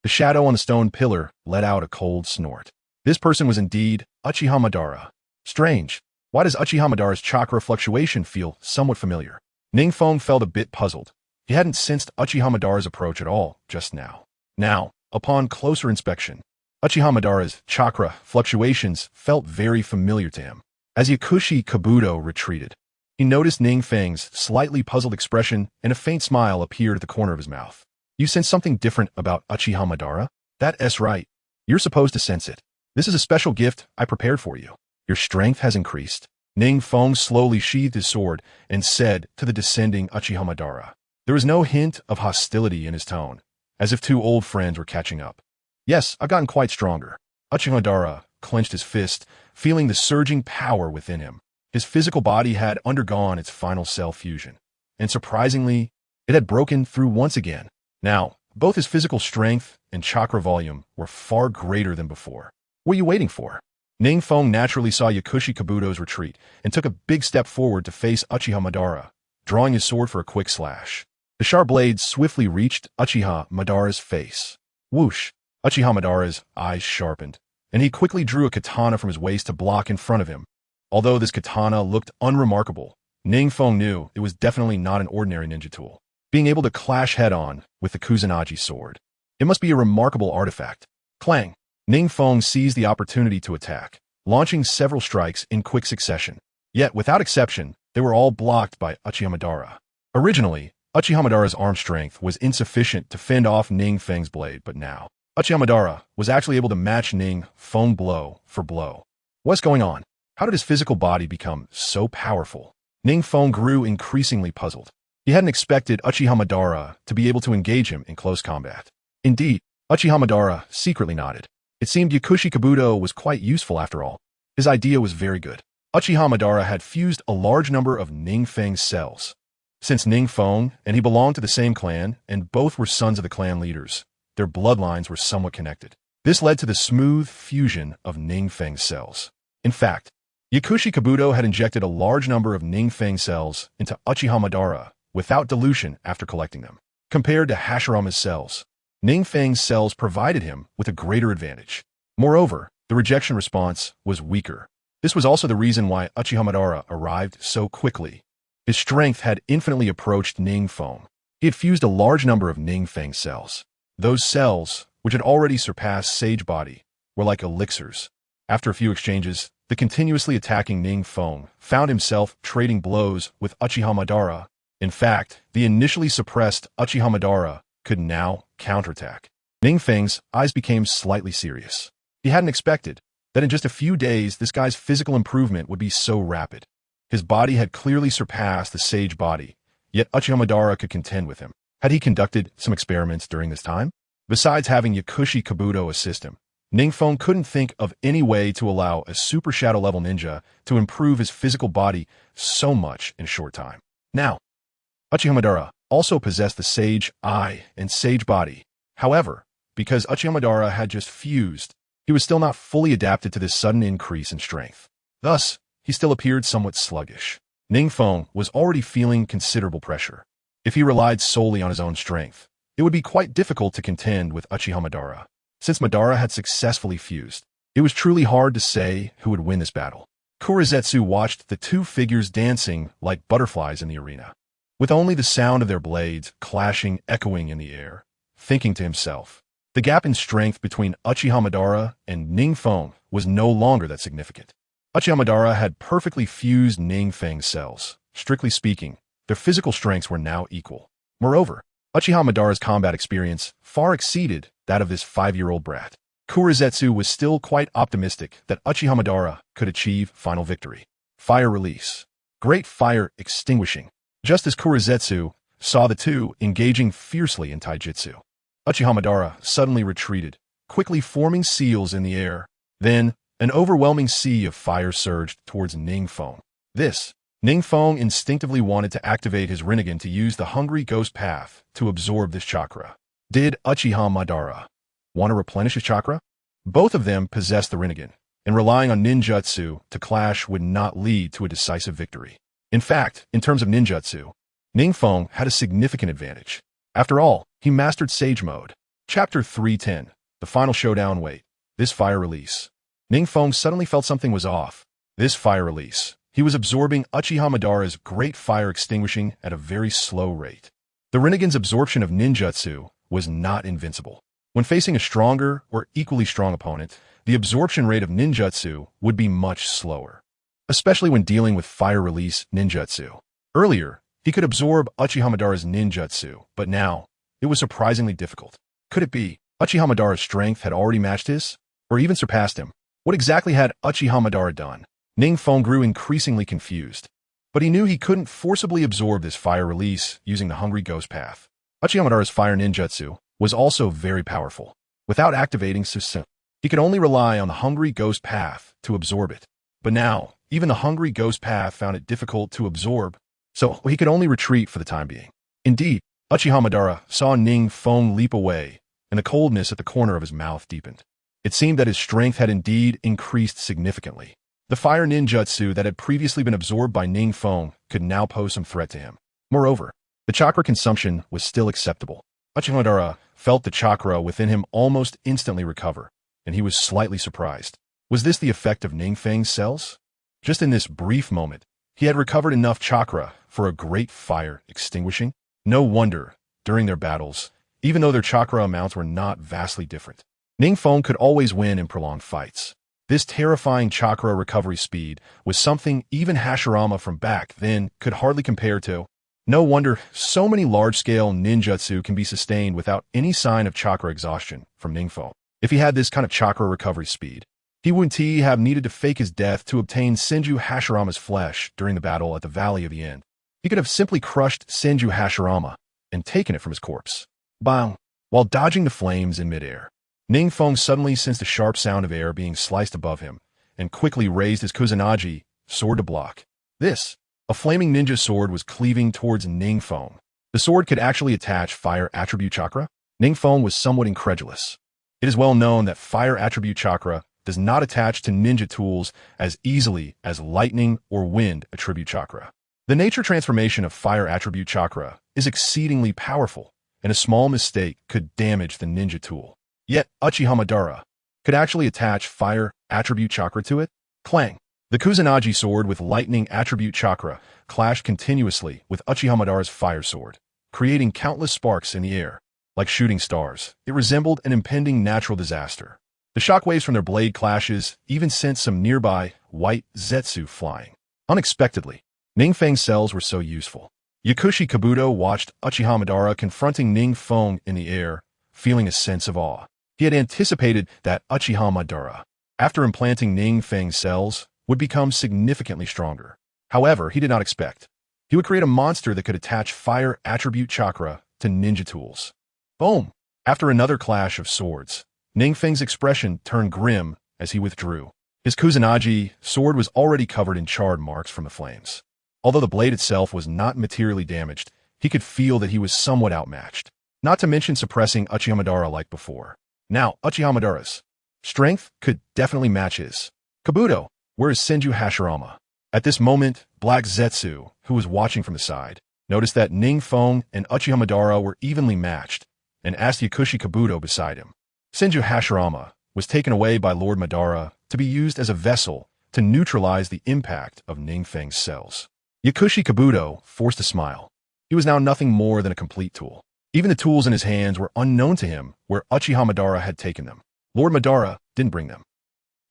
The shadow on the stone pillar let out a cold snort. This person was indeed Uchiha Madara. Strange. Why does Uchiha Madara's chakra fluctuation feel somewhat familiar? NingFeng felt a bit puzzled. He hadn't sensed Uchiha Madara's approach at all just now. Now, upon closer inspection, Uchiha Madara's chakra fluctuations felt very familiar to him. As Yakushi Kabuto retreated, he noticed NingFeng's slightly puzzled expression and a faint smile appeared at the corner of his mouth. You sense something different about Uchiha Madara? That's right. You're supposed to sense it. This is a special gift I prepared for you. Your strength has increased. NingFeng slowly sheathed his sword and said to the descending Uchiha Madara. There was no hint of hostility in his tone, as if two old friends were catching up. Yes, I've gotten quite stronger. Uchiha Madara clenched his fist, feeling the surging power within him. His physical body had undergone its final cell fusion, and surprisingly, it had broken through once again. Now, both his physical strength and chakra volume were far greater than before. What are you waiting for? NingFeng naturally saw Yakushi Kabuto's retreat and took a big step forward to face Uchiha Madara, drawing his sword for a quick slash. The sharp blade swiftly reached Uchiha Madara's face. Whoosh! Uchiha Madara's eyes sharpened, and he quickly drew a katana from his waist to block in front of him. Although this katana looked unremarkable, NingFeng knew it was definitely not an ordinary ninja tool. Being able to clash head-on with the Kusanagi sword. It must be a remarkable artifact. Clang! NingFeng seized the opportunity to attack, launching several strikes in quick succession. Yet, without exception, they were all blocked by Uchiha Madara. Originally, Uchiha Madara's arm strength was insufficient to fend off NingFeng's blade, but now, Uchiha Madara was actually able to match NingFeng blow for blow. What's going on? How did his physical body become so powerful? NingFeng grew increasingly puzzled. He hadn't expected Uchiha Madara to be able to engage him in close combat. Indeed, Uchiha Madara secretly nodded. It seemed Yakushi Kabuto was quite useful after all. His idea was very good. Uchiha Madara had fused a large number of NingFeng's cells. Since NingFeng and he belonged to the same clan, and both were sons of the clan leaders, their bloodlines were somewhat connected. This led to the smooth fusion of NingFeng's cells. In fact, Yakushi Kabuto had injected a large number of NingFeng cells into Uchiha Madara without dilution after collecting them. Compared to Hashirama's cells, NingFeng's cells provided him with a greater advantage. Moreover, the rejection response was weaker. This was also the reason why Uchiha Madara arrived so quickly. His strength had infinitely approached NingFeng. He had fused a large number of NingFeng cells. Those cells, which had already surpassed Sage Body, were like elixirs. After a few exchanges, the continuously attacking NingFeng found himself trading blows with Uchiha Madara. In fact, the initially suppressed Uchiha Madara could now counterattack. NingFeng's eyes became slightly serious. He hadn't expected that in just a few days this guy's physical improvement would be so rapid. His body had clearly surpassed the Sage Body, yet Uchiha Madara could contend with him. Had he conducted some experiments during this time? Besides having Yakushi Kabuto assist him, NingFeng couldn't think of any way to allow a super shadow level ninja to improve his physical body so much in a short time. Now, Uchihamadara also possessed the Sage Eye and Sage Body. However, because Uchihamadara had just fused, he was still not fully adapted to this sudden increase in strength. Thus, he still appeared somewhat sluggish. NingFeng was already feeling considerable pressure. If he relied solely on his own strength, it would be quite difficult to contend with Uchihamadara. Since Madara had successfully fused, it was truly hard to say who would win this battle. Kurizetsu watched the two figures dancing like butterflies in the arena, with only the sound of their blades clashing echoing in the air, thinking to himself, the gap in strength between Uchihamadara and NingFeng was no longer that significant. Uchihamadara had perfectly fused NingFeng's cells. Strictly speaking, their physical strengths were now equal. Moreover, Uchihamadara's combat experience far exceeded that of this 5-year-old brat. Kurizetsu was still quite optimistic that Uchihamadara could achieve final victory. Fire release. Great fire extinguishing. Just as Kurizetsu saw the two engaging fiercely in taijutsu, Uchihamadara suddenly retreated, quickly forming seals in the air. Then, an overwhelming sea of fire surged towards NingFeng. NingFeng instinctively wanted to activate his Rinnegan to use the Hungry Ghost Path to absorb this chakra. Did Uchihamadara want to replenish his chakra? Both of them possessed the Rinnegan, and relying on ninjutsu to clash would not lead to a decisive victory. In fact, in terms of ninjutsu, NingFeng had a significant advantage. After all, he mastered Sage Mode. Chapter 310, The Final Showdown. Wait, this fire release. NingFeng suddenly felt something was off. This fire release. He was absorbing Uchihamadara's great fire extinguishing at a very slow rate. The Rinnegan's absorption of ninjutsu was not invincible. When facing a stronger or equally strong opponent, the absorption rate of ninjutsu would be much slower, especially when dealing with fire release ninjutsu. Earlier, he could absorb Uchihamadara's ninjutsu, but now, it was surprisingly difficult. Could it be Uchihamadara's strength had already matched his, or even surpassed him? What exactly had Uchihamadara done? NingFeng grew increasingly confused, but he knew he couldn't forcibly absorb this fire release using the Hungry Ghost Path. Uchihamadara's fire ninjutsu was also very powerful. Without activating Susun, he could only rely on the Hungry Ghost Path to absorb it. But now, even the Hungry Ghost Path found it difficult to absorb, so he could only retreat for the time being. Indeed, Uchihamadara saw NingFeng leap away, and the coldness at the corner of his mouth deepened. It seemed that his strength had indeed increased significantly. The fire ninjutsu that had previously been absorbed by NingFeng could now pose some threat to him. Moreover, the chakra consumption was still acceptable. Uchihamadara felt the chakra within him almost instantly recover, and he was slightly surprised. Was this the effect of NingFeng's cells? Just in this brief moment, he had recovered enough chakra for a great fire extinguishing. No wonder, during their battles, even though their chakra amounts were not vastly different, NingFeng could always win in prolonged fights. This terrifying chakra recovery speed was something even Hashirama from back then could hardly compare to. No wonder so many large-scale ninjutsu can be sustained without any sign of chakra exhaustion from NingFeng. If he had this kind of chakra recovery speed, he wouldn't have needed to fake his death to obtain Senju Hashirama's flesh during the battle at the Valley of the End. He could have simply crushed Senju Hashirama and taken it from his corpse. Bang! While dodging the flames in midair, NingFeng suddenly sensed a sharp sound of air being sliced above him, and quickly raised his Kusanagi sword to block. A flaming ninja sword was cleaving towards NingFeng. The sword could actually attach fire attribute chakra? NingFeng was somewhat incredulous. It is well known that fire attribute chakra does not attach to ninja tools as easily as lightning or wind attribute chakra. The nature transformation of fire attribute chakra is exceedingly powerful, and a small mistake could damage the ninja tool. Yet Uchihamadara could actually attach fire attribute chakra to it. Clang! The Kusanagi sword with lightning attribute chakra clashed continuously with Uchihamadara's fire sword, creating countless sparks in the air. Like shooting stars, it resembled an impending natural disaster. The shockwaves from their blade clashes even sent some nearby white zetsu flying. Unexpectedly, NingFeng's cells were so useful. Yakushi Kabuto watched Uchihamadara confronting NingFeng in the air, feeling a sense of awe. He had anticipated that Uchihamadara, after implanting NingFeng's cells, would become significantly stronger. However, he did not expect he would create a monster that could attach fire attribute chakra to ninja tools. Boom! After another clash of swords, NingFeng's expression turned grim as he withdrew. His Kusanagi sword was already covered in charred marks from the flames. Although the blade itself was not materially damaged, he could feel that he was somewhat outmatched, not to mention suppressing Uchiha Madara like before. Now, Uchiha Madara's strength could definitely match his. Kabuto, where is Senju Hashirama? At this moment, Black Zetsu, who was watching from the side, noticed that NingFeng and Uchiha Madara were evenly matched and asked Yakushi Kabuto beside him. Senju Hashirama was taken away by Lord Madara to be used as a vessel to neutralize the impact of NingFeng's cells. Yakushi Kabuto forced a smile. He was now nothing more than a complete tool. Even the tools in his hands were unknown to him where Uchiha Madara had taken them. Lord Madara didn't bring them.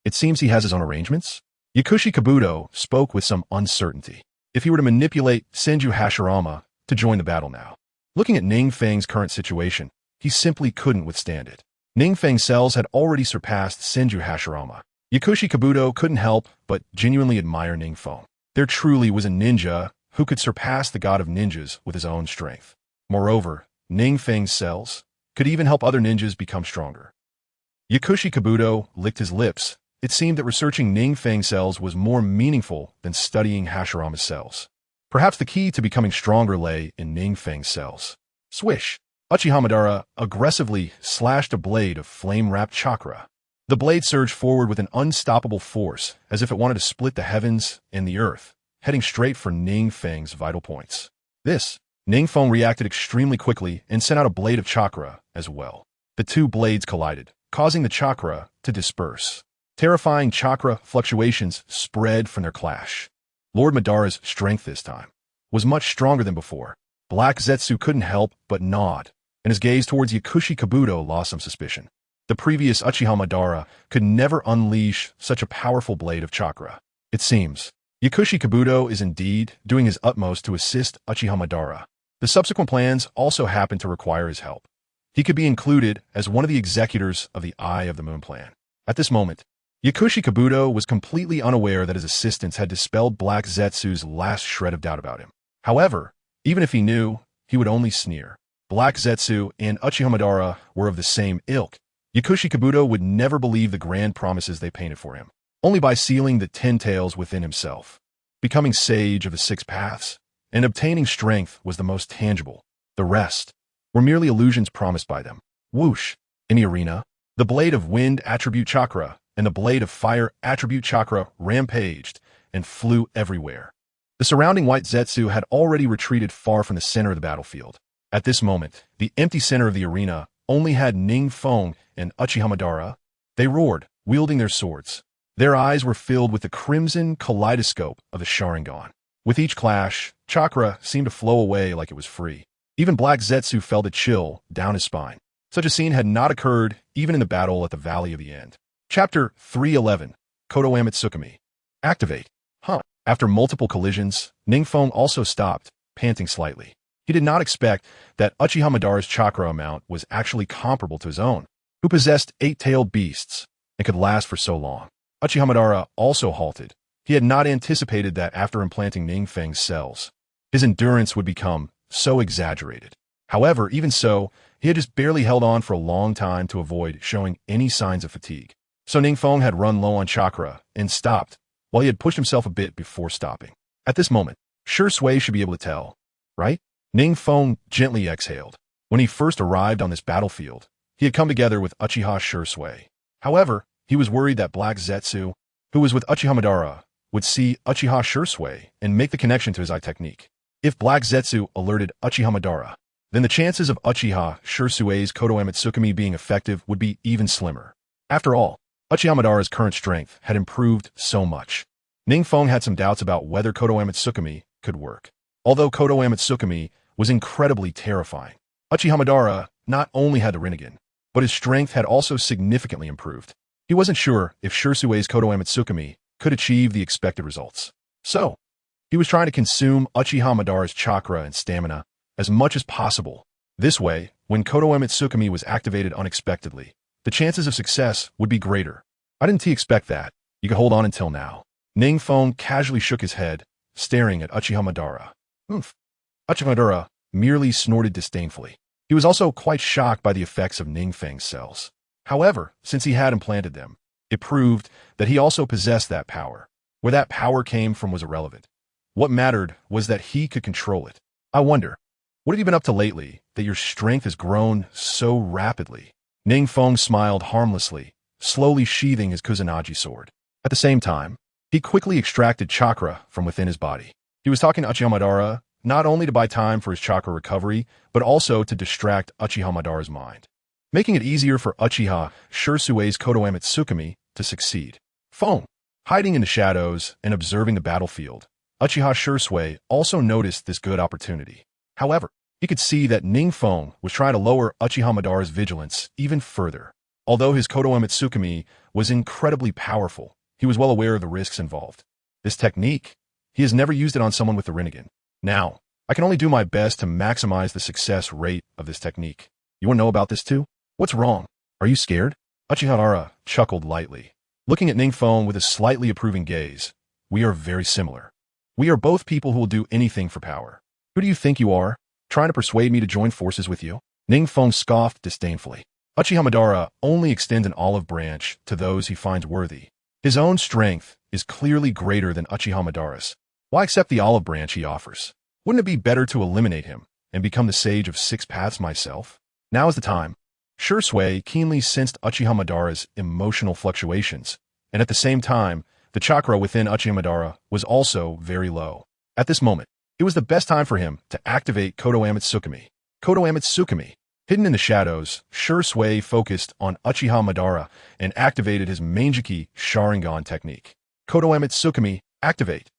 It seems he has his own arrangements? Yakushi Kabuto spoke with some uncertainty. If he were to manipulate Senju Hashirama to join the battle now. Looking at NingFeng's current situation, he simply couldn't withstand it. NingFeng's cells had already surpassed Senju Hashirama. Yakushi Kabuto couldn't help but genuinely admire NingFeng. There truly was a ninja who could surpass the god of ninjas with his own strength. Moreover, NingFeng's cells could even help other ninjas become stronger. Yakushi Kabuto licked his lips. It seemed that researching NingFeng's cells was more meaningful than studying Hashirama's cells. Perhaps the key to becoming stronger lay in NingFeng's cells. Swish! Uchiha Madara aggressively slashed a blade of flame-wrapped chakra. The blade surged forward with an unstoppable force, as if it wanted to split the heavens and the earth, heading straight for NingFeng's vital points. NingFeng reacted extremely quickly and sent out a blade of chakra as well. The two blades collided, causing the chakra to disperse. Terrifying chakra fluctuations spread from their clash. Lord Madara's strength this time was much stronger than before. Black Zetsu couldn't help but nod, and his gaze towards Yakushi Kabuto lost some suspicion. The previous Uchiha Madara could never unleash such a powerful blade of chakra. It seems Yakushi Kabuto is indeed doing his utmost to assist Uchiha Madara. The subsequent plans also happen to require his help. He could be included as one of the executors of the Eye of the Moon plan. At this moment, Yakushi Kabuto was completely unaware that his assistants had dispelled Black Zetsu's last shred of doubt about him. However, even if he knew, he would only sneer. Black Zetsu and Uchiha Madara were of the same ilk. Yakushi Kabuto would never believe the grand promises they painted for him. Only by sealing the 10 tails within himself, becoming sage of the 6 paths, and obtaining strength was the most tangible. The rest were merely illusions promised by them. Whoosh! In the arena, the blade of wind attribute chakra and the blade of fire attribute chakra rampaged and flew everywhere. The surrounding white Zetsu had already retreated far from the center of the battlefield. At this moment, the empty center of the arena only had NingFeng and Uchiha Madara. They roared, wielding their swords. Their eyes were filled with the crimson kaleidoscope of the Sharingan. With each clash, chakra seemed to flow away like it was free. Even Black Zetsu felt a chill down his spine. Such a scene had not occurred even in the battle at the Valley of the End. Chapter 311, Kodo Amatsukami. Activate. After multiple collisions, NingFeng also stopped, panting slightly. He did not expect that Uchiha Madara's chakra amount was actually comparable to his own, who possessed 8-tailed beasts and could last for so long. Uchiha Madara also halted. He had not anticipated that after implanting NingFeng's cells, his endurance would become so exaggerated. However, even so, he had just barely held on for a long time to avoid showing any signs of fatigue. So NingFeng had run low on chakra and stopped, while he had pushed himself a bit before stopping. At this moment, Sure Sui should be able to tell, right? NingFeng gently exhaled. When he first arrived on this battlefield, he had come together with Uchiha Sure Sui. However, he was worried that Black Zetsu, who was with Uchiha Madara, would see Uchiha Sure Sui and make the connection to his eye technique. If Black Zetsu alerted Uchiha Madara, then the chances of Uchiha Sure Sui's Kodo Amatsukami being effective would be even slimmer. After all, Uchiha Madara's current strength had improved so much. NingFeng had some doubts about whether Kodo Amatsukami could work. Although Kodo Amatsukami was incredibly terrifying, Uchiha Madara not only had the Rinnegan, but his strength had also significantly improved. He wasn't sure if Sure Sui's Kodo Amatsukami could achieve the expected results. So, he was trying to consume Uchiha Madara's chakra and stamina as much as possible. This way, when Kodo Amatsukami was activated unexpectedly, the chances of success would be greater. I didn't expect that. You could hold on until now. NingFeng casually shook his head, staring at Uchiha Madara. Uchiha Madara merely snorted disdainfully. He was also quite shocked by the effects of NingFeng's cells. However, since he had implanted them, it proved that he also possessed that power. Where that power came from was irrelevant. What mattered was that he could control it. I wonder, what have you been up to lately that your strength has grown so rapidly? NingFeng smiled harmlessly, slowly sheathing his Kusanagi sword. At the same time, he quickly extracted chakra from within his body. He was talking to Uchiha Madara not only to buy time for his chakra recovery, but also to distract Uchiha Madara's mind, making it easier for Uchiha Shirsue's Kodoame Tsukumi to succeed. Feng, hiding in the shadows and observing the battlefield, Uchiha Shirsue also noticed this good opportunity. However, he could see that NingFeng was trying to lower Uchiha Madara's vigilance even further. Although his Kodoame Tsukumi was incredibly powerful, he was well aware of the risks involved. This technique, he has never used it on someone with the Rinnegan. Now, I can only do my best to maximize the success rate of this technique. You want to know about this too? What's wrong? Are you scared? Uchiha Madara chuckled lightly, looking at NingFeng with a slightly approving gaze. We are very similar. We are both people who will do anything for power. Who do you think you are? Trying to persuade me to join forces with you? NingFeng scoffed disdainfully. Uchiha Madara only extends an olive branch to those he finds worthy. His own strength is clearly greater than Uchiha Madara's. Why accept the olive branch he offers? Wouldn't it be better to eliminate him and become the sage of six paths myself? Now is the time. Shirsue keenly sensed Uchiha Madara's emotional fluctuations, and at the same time, the chakra within Uchiha Madara was also very low. At this moment, it was the best time for him to activate Kodoame Tsukumi. Kodoame Tsukumi. Hidden in the shadows, Shirsue focused on Uchiha Madara and activated his Mangeki Sharingan technique. Kodoame Tsukumi, activate.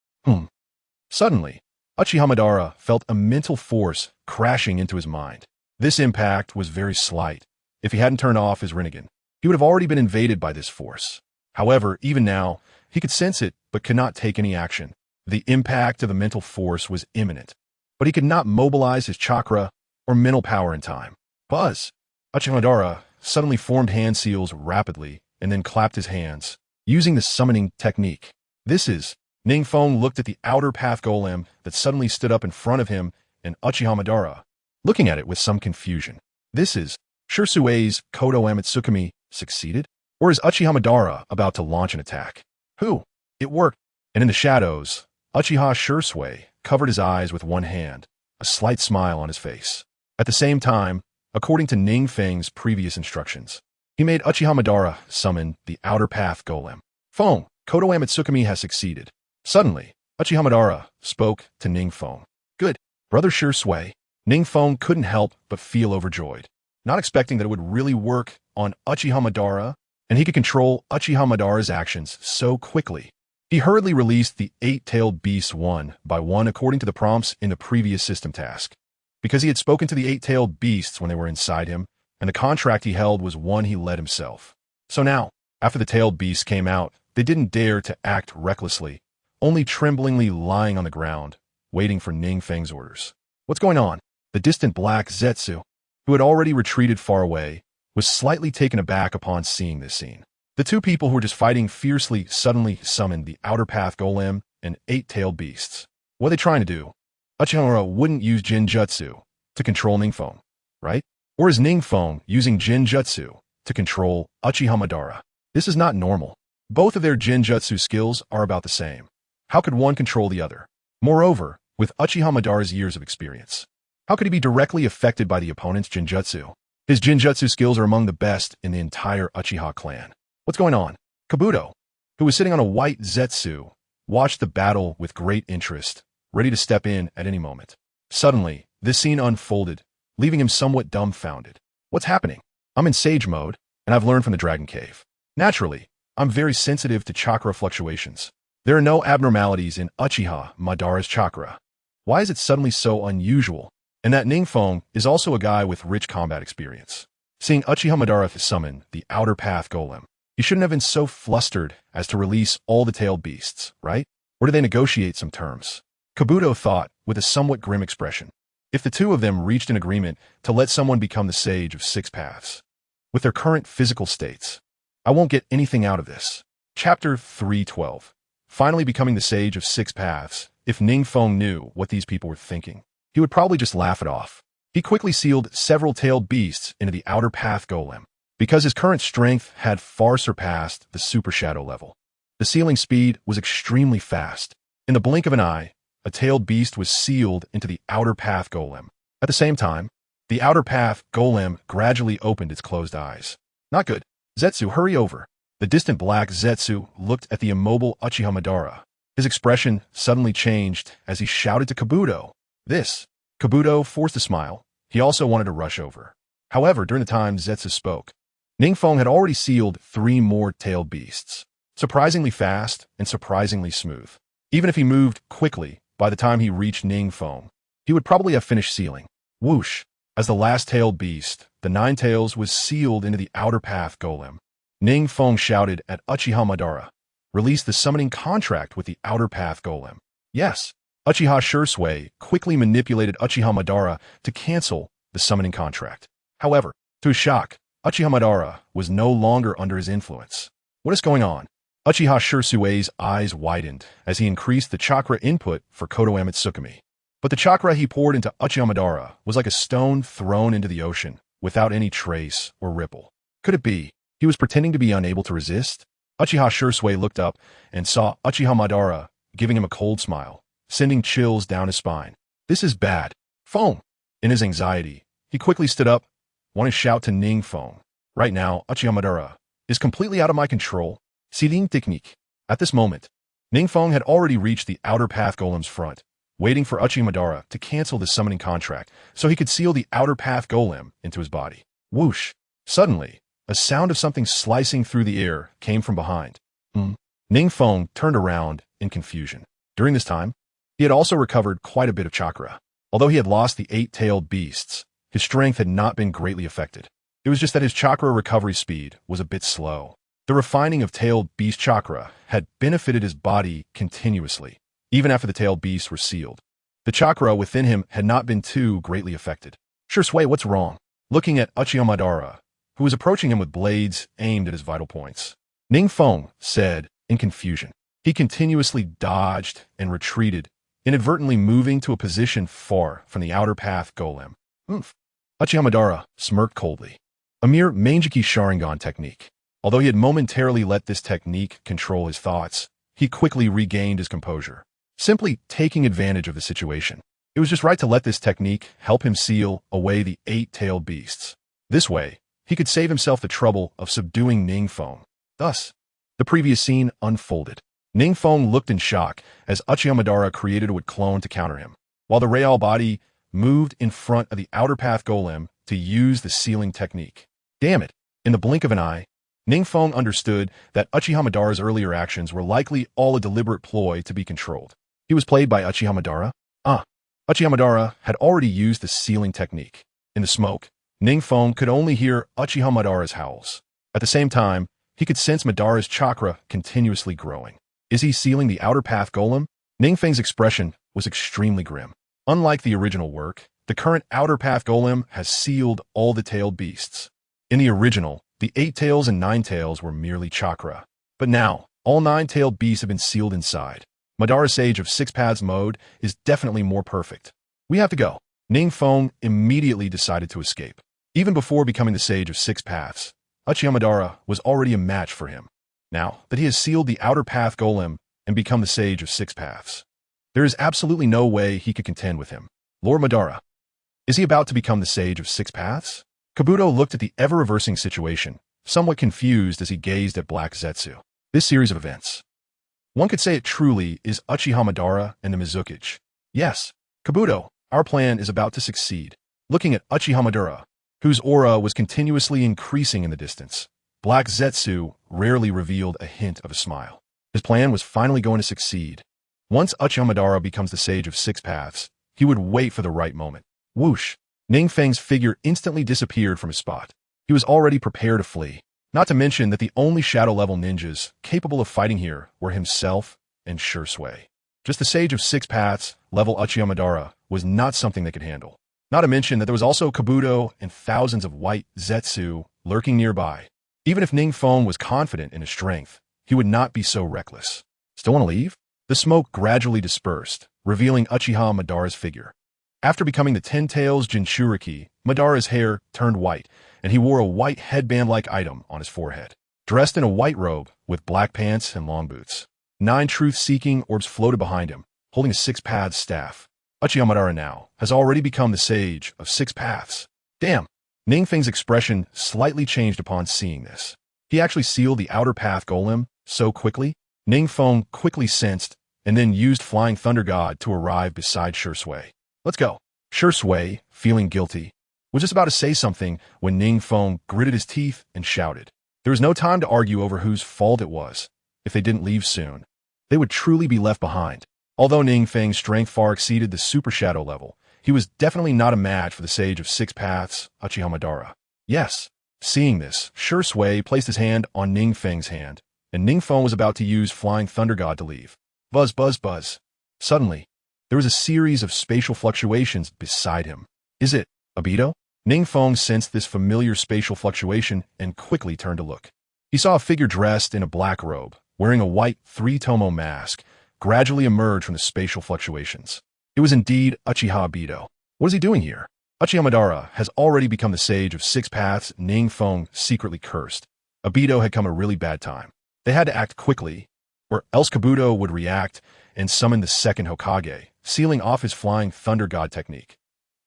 Suddenly, Uchiha Madara felt a mental force crashing into his mind. This impact was very slight. If he hadn't turned off his Rinnegan, he would have already been invaded by this force. However, even now, he could sense it but could not take any action. The impact of the mental force was imminent, but he could not mobilize his chakra or mental power in time. Buzz! Uchiha Madara suddenly formed hand seals rapidly and then clapped his hands, using the summoning technique. This is... NingFeng looked at the outer path golem that suddenly stood up in front of him and Uchiha Madara, looking at it with some confusion. This is... Shirsue's Kodoame Tsukumi succeeded? Or is Uchiha Madara about to launch an attack? Who? It worked. And in the shadows, Uchiha Shirsue covered his eyes with one hand, a slight smile on his face. At the same time, according to NingFeng's previous instructions, he made Uchiha Madara summon the outer path golem. Feng, Kodoame Tsukumi has succeeded. Suddenly, Uchiha Madara spoke to NingFeng. Good. Brother Shirsue. NingFeng couldn't help but feel overjoyed, not expecting that it would really work on Uchiha Madara, and he could control Uchiha Madara's actions so quickly. He hurriedly released the eight-tailed beasts one by one according to the prompts in the previous system task. Because he had spoken to the eight-tailed beasts when they were inside him, and the contract he held was one he led himself. So now, after the tailed beasts came out, they didn't dare to act recklessly, only tremblingly lying on the ground, waiting for NingFeng's orders. What's going on? The distant black Zetsu, who had already retreated far away, was slightly taken aback upon seeing this scene. The two people who were just fighting fiercely suddenly summoned the outer path golem and eight-tailed beasts. What are they trying to do? Uchiha Madara wouldn't use Jinjutsu to control NingFeng, right? Or is NingFeng using Jinjutsu to control Uchiha Madara? This is not normal. Both of their Jinjutsu skills are about the same. How could one control the other? Moreover, with Uchiha Madara's years of experience, how could he be directly affected by the opponent's Jinjutsu? His Jinjutsu skills are among the best in the entire Uchiha clan. What's going on? Kabuto, who was sitting on a white Zetsu, watched the battle with great interest, ready to step in at any moment. Suddenly, this scene unfolded, leaving him somewhat dumbfounded. What's happening? I'm in Sage mode, and I've learned from the Dragon Cave. Naturally, I'm very sensitive to chakra fluctuations. There are no abnormalities in Uchiha Madara's chakra. Why is it suddenly so unusual? And that NingFeng is also a guy with rich combat experience. Seeing Uchiha Madara summon the outer path golem, he shouldn't have been so flustered as to release all the tailed beasts, right? Or did they negotiate some terms? Kabuto thought with a somewhat grim expression. If the two of them reached an agreement to let someone become the sage of six paths, with their current physical states, I won't get anything out of this. Chapter 312. Finally becoming the sage of six paths, if NingFeng knew what these people were thinking. he would probably just laugh it off. He quickly sealed several tailed beasts into the outer path golem, because his current strength had far surpassed the super shadow level. The sealing speed was extremely fast. In the blink of an eye, a tailed beast was sealed into the outer path golem. At the same time, the outer path golem gradually opened its closed eyes. Not good. Zetsu, hurry over. The distant black Zetsu looked at the immobile Uchiha Madara. His expression suddenly changed as he shouted to Kabuto. This. Kabuto forced a smile. He also wanted to rush over. However, during the time Zetsu spoke, NingFeng had already sealed 3 more tailed beasts. Surprisingly fast and surprisingly smooth. Even if he moved quickly, by the time he reached NingFeng, he would probably have finished sealing. Whoosh! As the last tailed beast, the 9 tails was sealed into the outer path golem. NingFeng shouted at Uchiha Madara, "Release the summoning contract with the outer path golem." Yes, Uchiha Shursui quickly manipulated Uchiha Madara to cancel the summoning contract. However, to his shock, Uchiha Madara was no longer under his influence. What is going on? Uchiha Shursui's eyes widened as he increased the chakra input for Kotoeme Tsukumi. But the chakra he poured into Uchiha Madara was like a stone thrown into the ocean, without any trace or ripple. Could it be he was pretending to be unable to resist? Uchiha Shursui looked up and saw Uchiha Madara giving him a cold smile, sending chills down his spine. This is bad. Foam! In his anxiety, he quickly stood up, wanting to shout to NingFeng. Right now, Uchiha Madara is completely out of my control. Sealing technique. At this moment, NingFeng had already reached the outer path golem's front, waiting for Uchiha Madara to cancel the summoning contract so he could seal the outer path golem into his body. Whoosh! Suddenly, a sound of something slicing through the air came from behind. NingFeng turned around in confusion. During this time, he had also recovered quite a bit of chakra. Although he had lost the 8-tailed beasts, his strength had not been greatly affected. It was just that his chakra recovery speed was a bit slow. The refining of tailed beast chakra had benefited his body continuously, even after the tailed beasts were sealed. The chakra within him had not been too greatly affected. Shursui, what's wrong? Looking at Uchiha Madara, who was approaching him with blades aimed at his vital points, NingFeng said in confusion. He continuously dodged and retreated, inadvertently moving to a position far from the outer path golem. Uchiha Madara smirked coldly. A mere Manjiki Sharingan technique. Although he had momentarily let this technique control his thoughts, he quickly regained his composure, simply taking advantage of the situation. It was just right to let this technique help him seal away the 8-tailed beasts. This way, he could save himself the trouble of subduing NingFeng. Thus, the previous scene unfolded. NingFeng looked in shock as Uchiha Madara created a clone to counter him, while the Real body moved in front of the outer path golem to use the sealing technique. Damn it! In the blink of an eye, NingFeng understood that Uchiha Madara's earlier actions were likely all a deliberate ploy to be controlled. He was played by Uchiha Madara? Uchiha Madara had already used the sealing technique. In the smoke, NingFeng could only hear Uchiha Madara's howls. At the same time, he could sense Madara's chakra continuously growing. Is he sealing the outer path golem? NingFeng's expression was extremely grim. Unlike the original work, the current outer path golem has sealed all the tailed beasts. In the original, the 8 tails and 9 tails were merely chakra. But now, all 9-tailed beasts have been sealed inside. Madara's Sage of 6 Paths mode is definitely more perfect. We have to go. NingFeng immediately decided to escape. Even before becoming the Sage of 6 Paths, Uchiha Madara was already a match for him. Now that he has sealed the outer path golem and become the Sage of 6 Paths, there is absolutely no way he could contend with him. Lord Madara, is he about to become the Sage of 6 Paths? Kabuto looked at the ever-reversing situation, somewhat confused as he gazed at Black Zetsu. This series of events, one could say it truly is Uchiha Madara and the Mizukage. Yes, Kabuto, our plan is about to succeed. Looking at Uchiha Madara, whose aura was continuously increasing in the distance, Black Zetsu rarely revealed a hint of a smile. His plan was finally going to succeed. Once Uchiha Madara becomes the Sage of 6 Paths, he would wait for the right moment. Whoosh! NingFeng's figure instantly disappeared from his spot. He was already prepared to flee. Not to mention that the only shadow-level ninjas capable of fighting here were himself and Shursui. Just the Sage of 6 Paths level Uchiha Madara was not something they could handle. Not to mention that there was also Kabuto and thousands of white Zetsu lurking nearby. Even if NingFeng was confident in his strength, he would not be so reckless. Still want to leave? The smoke gradually dispersed, revealing Uchiha Madara's figure. After becoming the Ten Tails Jinchuriki, Madara's hair turned white, and he wore a white headband-like item on his forehead. Dressed in a white robe, with black pants and long boots. 9 truth-seeking orbs floated behind him, holding a 6-path staff. Uchiha Madara now has already become the sage of 6 paths. Damn! NingFeng's expression slightly changed upon seeing this. He actually sealed the outer path golem so quickly. NingFeng quickly sensed and then used Flying Thunder God to arrive beside Shursui. Let's go. Shursui, feeling guilty, was just about to say something when NingFeng gritted his teeth and shouted. There was no time to argue over whose fault it was. If they didn't leave soon, they would truly be left behind. Although NingFeng's strength far exceeded the Super Shadow level, he was definitely not a match for the Sage of 6 Paths, Uchiha Madara. Yes. Seeing this, Shursui placed his hand on NingFeng's hand, and NingFeng was about to use Flying Thunder God to leave. Buzz, buzz, buzz. Suddenly, there was a series of spatial fluctuations beside him. Is it Obito? NingFeng sensed this familiar spatial fluctuation and quickly turned to look. He saw a figure dressed in a black robe, wearing a white 3-tomo mask, gradually emerge from the spatial fluctuations. It was indeed Uchiha Obito. What is he doing here? Uchiha Madara has already become the sage of 6 paths. NingFeng secretly cursed. Obito had come a really bad time. They had to act quickly, or else Kabuto would react and summon the second Hokage, sealing off his Flying Thunder God technique.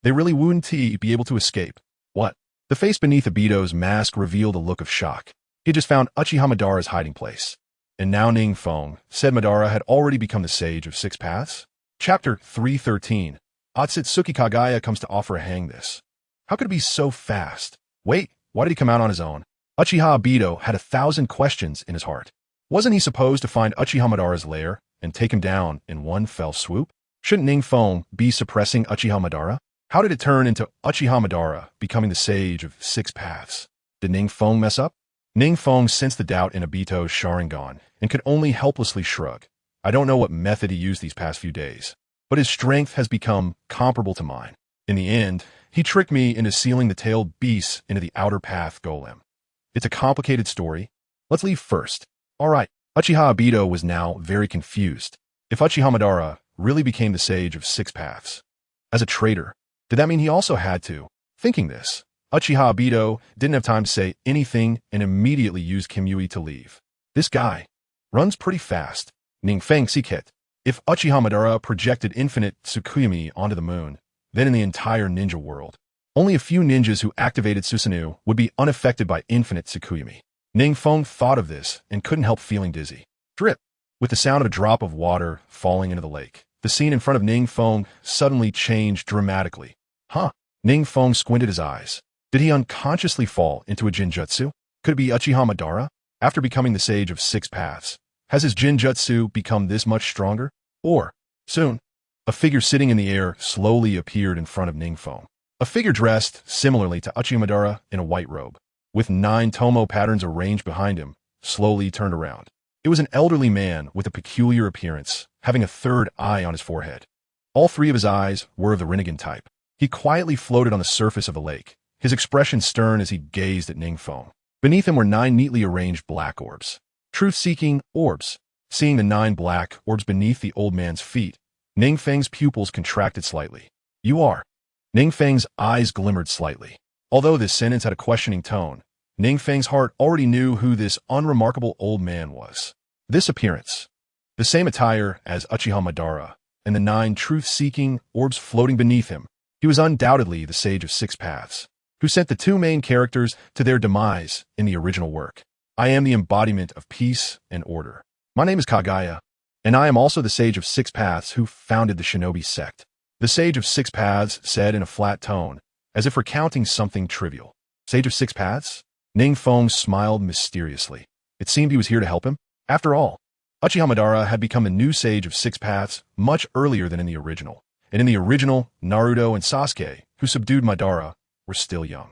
They really wouldn't be able to escape. What? The face beneath Obito's mask revealed a look of shock. He had just found Uchiha Madara's hiding place. And now NingFeng said Madara had already become the sage of 6 paths? Chapter 313. Otsutsuki Kagaya comes to offer a hang this. How could it be so fast? Wait, why did he come out on his own? Uchiha Obito had 1,000 questions in his heart. Wasn't he supposed to find Uchiha Madara's lair and take him down in one fell swoop? Shouldn't NingFeng be suppressing Uchiha Madara? How did it turn into Uchiha Madara becoming the sage of 6 paths? Did NingFeng mess up? NingFeng sensed the doubt in Obito's Sharingan and could only helplessly shrug. I don't know what method he used these past few days, but his strength has become comparable to mine. In the end, he tricked me into sealing the tailed beasts into the outer path golem. It's a complicated story. Let's leave first. Alright, Uchiha Obito was now very confused. If Uchiha Madara really became the sage of 6 paths, as a traitor, did that mean he also had to? Thinking this, Uchiha Obito didn't have time to say anything and immediately used Kimui to leave. This guy runs pretty fast. NingFeng Siket. If Uchiha Madara projected infinite Tsukuyami onto the moon, then in the entire ninja world, only a few ninjas who activated Susanoo would be unaffected by infinite Tsukuyami. NingFeng thought of this and couldn't help feeling dizzy. Drip. With the sound of a drop of water falling into the lake, the scene in front of NingFeng suddenly changed dramatically. Huh? NingFeng squinted his eyes. Did he unconsciously fall into a Jinjutsu? Could it be Uchiha Madara? After becoming the sage of 6 paths, has his Jinjutsu become this much stronger? Or, soon, a figure sitting in the air slowly appeared in front of NingFeng. A figure dressed similarly to Uchiha Madara in a white robe, with 9 tomo patterns arranged behind him, slowly turned around. It was an elderly man with a peculiar appearance, having a third eye on his forehead. All 3 of his eyes were of the Rinnegan type. He quietly floated on the surface of a lake, his expression stern as he gazed at NingFeng. Beneath him were 9 neatly arranged black orbs. Truth-seeking orbs. Seeing the 9 black orbs beneath the old man's feet, NingFeng's pupils contracted slightly. You are. NingFeng's eyes glimmered slightly. Although this sentence had a questioning tone, NingFeng's heart already knew who this unremarkable old man was. This appearance, the same attire as Uchiha Madara, and the 9 truth-seeking orbs floating beneath him, he was undoubtedly the sage of 6 paths, who sent the 2 main characters to their demise in the original work. I am the embodiment of peace and order. My name is Kagaya, and I am also the sage of 6 paths who founded the shinobi sect. The sage of 6 paths said in a flat tone, as if recounting something trivial. Sage of 6 paths? NingFeng smiled mysteriously. It seemed he was here to help him. After all, Uchiha Madara had become the new sage of 6 paths much earlier than in the original. And in the original, Naruto and Sasuke, who subdued Madara, were still young.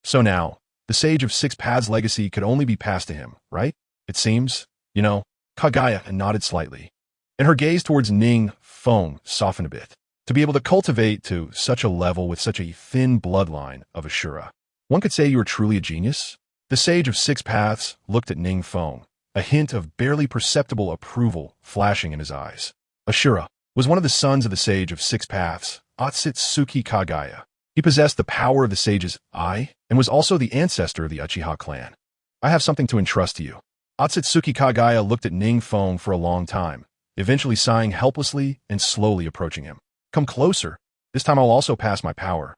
So now, the sage of 6 paths legacy could only be passed to him, right? It seems, Kagaya nodded slightly. And her gaze towards NingFeng softened a bit. To be able to cultivate to such a level with such a thin bloodline of Ashura, one could say you are truly a genius. The sage of 6 paths looked at NingFeng, a hint of barely perceptible approval flashing in his eyes. Ashura was one of the sons of the sage of 6 paths, Otsutsuki Kagaya. He possessed the power of the sage's eye and was also the ancestor of the Uchiha clan. I have something to entrust to you. Otsutsuki Kagaya looked at NingFeng for a long time, eventually sighing helplessly and slowly approaching him. Come closer. This time I'll also pass my power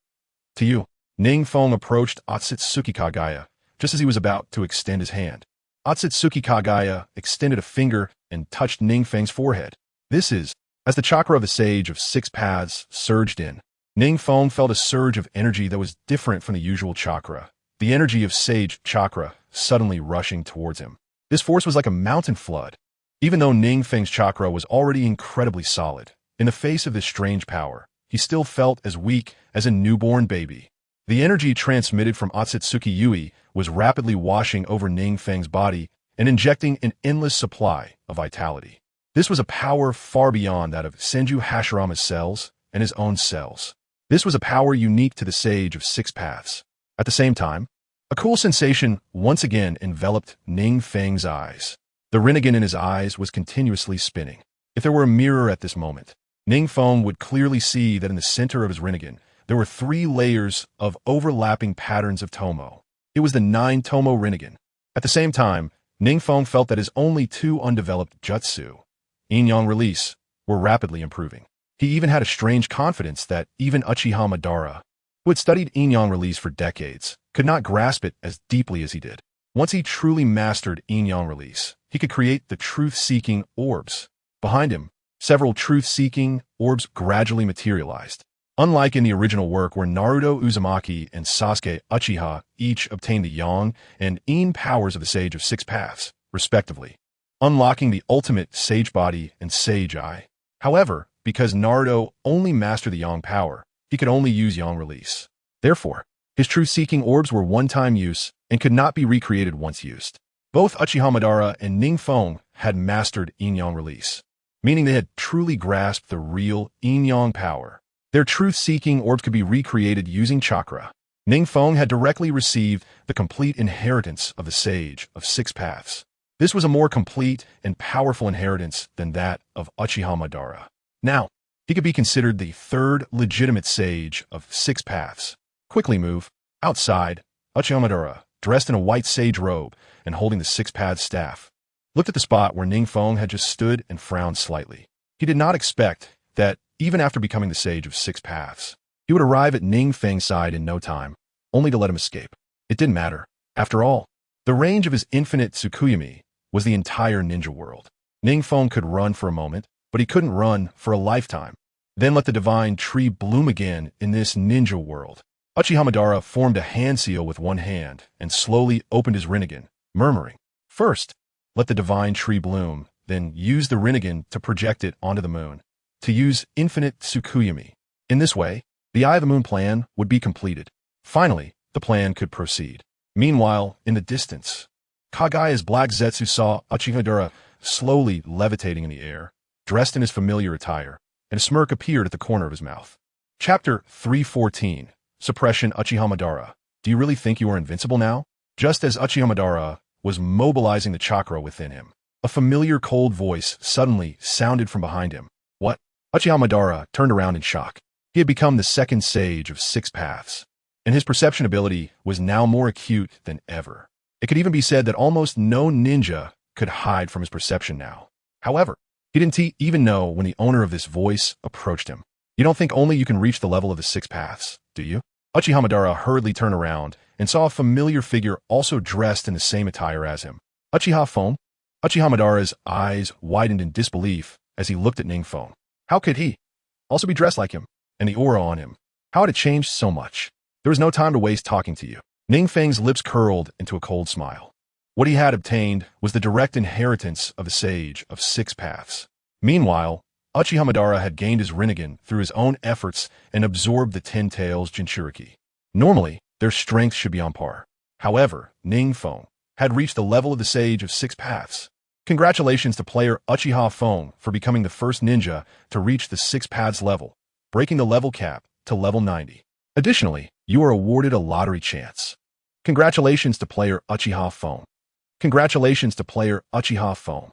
to you. NingFeng approached Otsutsuki Kagaya just as he was about to extend his hand. Otsutsuki Kagaya extended a finger and touched NingFeng's forehead. This is, as the chakra of the Sage of Six Paths surged in, NingFeng felt a surge of energy that was different from the usual chakra, the energy of Sage chakra suddenly rushing towards him. This force was like a mountain flood. Even though NingFeng's chakra was already incredibly solid, in the face of this strange power, he still felt as weak as a newborn baby. The energy transmitted from Otsutsuki Yui was rapidly washing over NingFeng's body and injecting an endless supply of vitality. This was a power far beyond that of Senju Hashirama's cells and his own cells. This was a power unique to the Sage of Six Paths. At the same time, a cool sensation once again enveloped NingFeng's eyes. The Rinnegan in his eyes was continuously spinning. If there were a mirror at this moment, NingFeng would clearly see that in the center of his Rinnegan, there were 3 layers of overlapping patterns of Tomo. It was the 9 Tomo Rinnegan. At the same time, NingFeng felt that his only 2 undeveloped jutsu, Yin-Yang release, were rapidly improving. He even had a strange confidence that even Uchiha Madara, who had studied Yin-Yang release for decades, could not grasp it as deeply as he did. Once he truly mastered Yin-Yang release, he could create the truth-seeking orbs. Behind him, several truth-seeking orbs gradually materialized. Unlike in the original work where Naruto Uzumaki and Sasuke Uchiha each obtained the Yang and Yin powers of the Sage of Six Paths, respectively, unlocking the ultimate Sage Body and Sage Eye. However, because Naruto only mastered the Yang power, he could only use Yang release. Therefore, his truth-seeking orbs were one-time use and could not be recreated once used. Both Uchiha Madara and NingFeng had mastered Yin-Yang release, meaning they had truly grasped the real Yin-Yang power. Their truth-seeking orbs could be recreated using chakra. NingFeng had directly received the complete inheritance of the Sage of Six Paths. This was a more complete and powerful inheritance than that of Uchiha Madara. Now, he could be considered the 3rd legitimate Sage of Six Paths. Quickly move. Outside, Uchiha Madara, dressed in a white sage robe and holding the Six Paths staff, looked at the spot where NingFeng had just stood and frowned slightly. He did not expect that, even after becoming the Sage of Six Paths, he would arrive at NingFeng's side in no time, only to let him escape. It didn't matter. After all, the range of his infinite Tsukuyomi was the entire ninja world. NingFeng could run for a moment, but he couldn't run for a lifetime. Then let the divine tree bloom again in this ninja world. Uchiha Madara formed a hand seal with one hand and slowly opened his Rinnegan, murmuring, "First, let the divine tree bloom, then use the Rinnegan to project it onto the moon, to use infinite Tsukuyomi. In this way, the Eye of the Moon plan would be completed. Finally, the plan could proceed." Meanwhile, in the distance, Kagaya's black Zetsu saw Uchiha Madara slowly levitating in the air, dressed in his familiar attire, and a smirk appeared at the corner of his mouth. Chapter 314. Suppression. Uchiha Madara, do you really think you are invincible now? Just as Uchiha Madara was mobilizing the chakra within him, a familiar cold voice suddenly sounded from behind him. What? Uchiha Madara turned around in shock. He had become the 2nd Sage of Six Paths, and his perception ability was now more acute than ever. It could even be said that almost no ninja could hide from his perception now. However, he didn't even know when the owner of this voice approached him. You don't think only you can reach the level of the Six Paths, do you? Uchiha Madara hurriedly turned around and saw a familiar figure also dressed in the same attire as him. Uchiha Feng? Uchiha Madara's eyes widened in disbelief as he looked at NingFeng. How could he also be dressed like him? And the aura on him, how had it changed so much? There was no time to waste talking to you. NingFeng's lips curled into a cold smile. What he had obtained was the direct inheritance of the Sage of Six Paths. Meanwhile, Uchiha Madara had gained his Rinnegan through his own efforts and absorbed the Ten Tails Jinchuriki. Normally, their strength should be on par. However, NingFeng had reached the level of the Sage of Six Paths. Congratulations to player Uchiha Feng for becoming the first ninja to reach the Six Paths level, breaking the level cap to level 90. Additionally, you are awarded a lottery chance. Congratulations to player Uchiha Feng. Congratulations to player Uchiha Feng.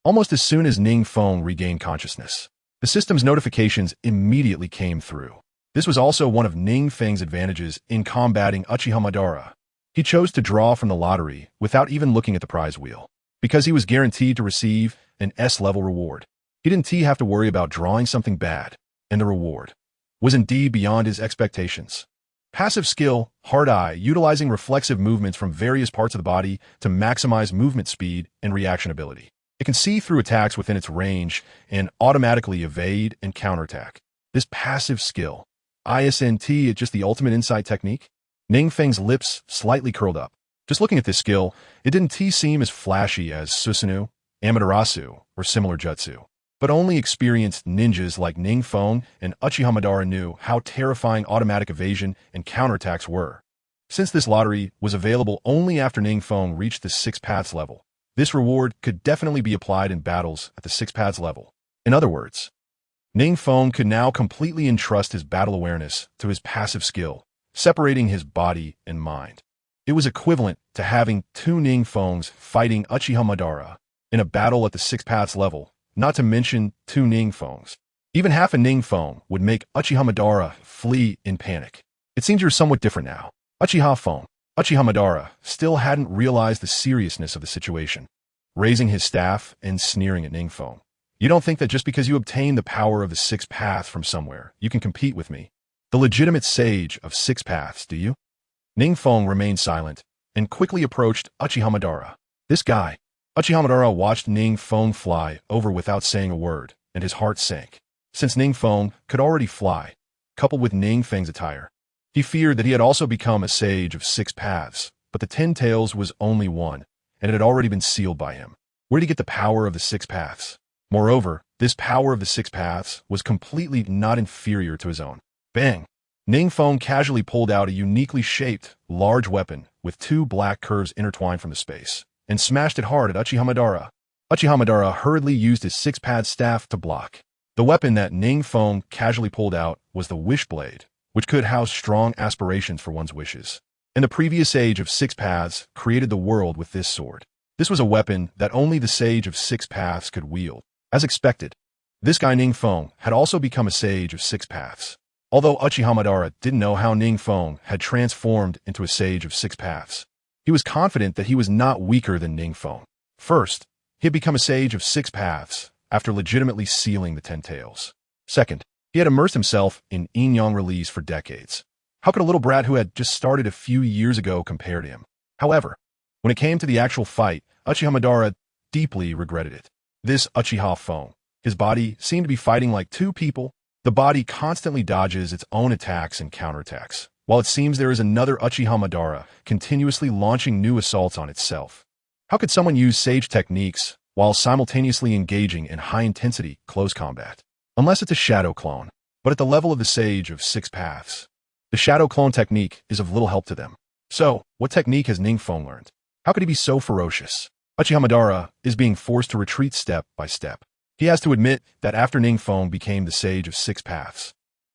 Almost as soon as NingFeng regained consciousness, the system's notifications immediately came through. This was also one of NingFeng's advantages in combating Uchiha Madara. He chose to draw from the lottery without even looking at the prize wheel, because he was guaranteed to receive an S-level reward. He didn't have to worry about drawing something bad, and the reward was indeed beyond his expectations. Passive skill, Hard Eye, utilizing reflexive movements from various parts of the body to maximize movement speed and reaction ability. It can see through attacks within its range and automatically evade and counterattack. This passive skill, isn't it just the ultimate insight technique? NingFeng's lips slightly curled up. Just looking at this skill, it didn't seem as flashy as Susanoo, Amaterasu, or similar jutsu. But only experienced ninjas like NingFeng and Uchiha Madara knew how terrifying automatic evasion and counterattacks were. Since this lottery was available only after NingFeng reached the 6 paths level, this reward could definitely be applied in battles at the 6 paths level. In other words, NingFeng could now completely entrust his battle awareness to his passive skill, separating his body and mind. It was equivalent to having 2 NingFengs fighting Uchiha Madara in a battle at the 6 paths level, not to mention 2 NingFengs. Even half a NingFeng would make Uchiha Madara flee in panic. It seems you're somewhat different now. Uchiha Madara still hadn't realized the seriousness of the situation, raising his staff and sneering at NingFeng. You don't think that just because you obtain the power of the 6 paths from somewhere, you can compete with me, the legitimate sage of 6 paths, do you? NingFeng remained silent and quickly approached Uchiha Madara. This guy. Uchiha Madara watched NingFeng fly over without saying a word, and his heart sank. Since NingFeng could already fly, coupled with NingFeng's attire, he feared that he had also become a sage of 6 paths, but the 10 tails was only one, and it had already been sealed by him. Where did he get the power of the 6 paths? Moreover, this power of the 6 paths was completely not inferior to his own. Bang! NingFeng casually pulled out a uniquely shaped, large weapon with 2 black curves intertwined from the space, and smashed it hard at Uchiha Madara. Uchiha Madara hurriedly used his 6-pad staff to block. The weapon that NingFeng casually pulled out was the Wish Blade, which could house strong aspirations for one's wishes. In the previous age of 6 paths created the world with this sword. This was a weapon that only the sage of 6 paths could wield. As expected, this guy NingFeng had also become a sage of 6 paths. Although Uchiha Madara didn't know how NingFeng had transformed into a sage of 6 paths, he was confident that he was not weaker than NingFeng. First, he had become a sage of 6 paths after legitimately sealing the 10 tails. Second, he had immersed himself in yin-yang release for decades. How could a little brat who had just started a few years ago compare to him? However, when it came to the actual fight, Uchiha Madara deeply regretted it. This Uchiha Feng, his body seemed to be fighting like 2 people. The body constantly dodges its own attacks and counterattacks, while it seems there is another Uchiha Madara continuously launching new assaults on itself. How could someone use sage techniques while simultaneously engaging in high-intensity close combat? Unless it's a shadow clone, but at the level of the sage of 6 paths. The shadow clone technique is of little help to them. So, what technique has NingFeng learned? How could he be so ferocious? Uchiha Madara is being forced to retreat step by step. He has to admit that after NingFeng became the sage of 6 paths,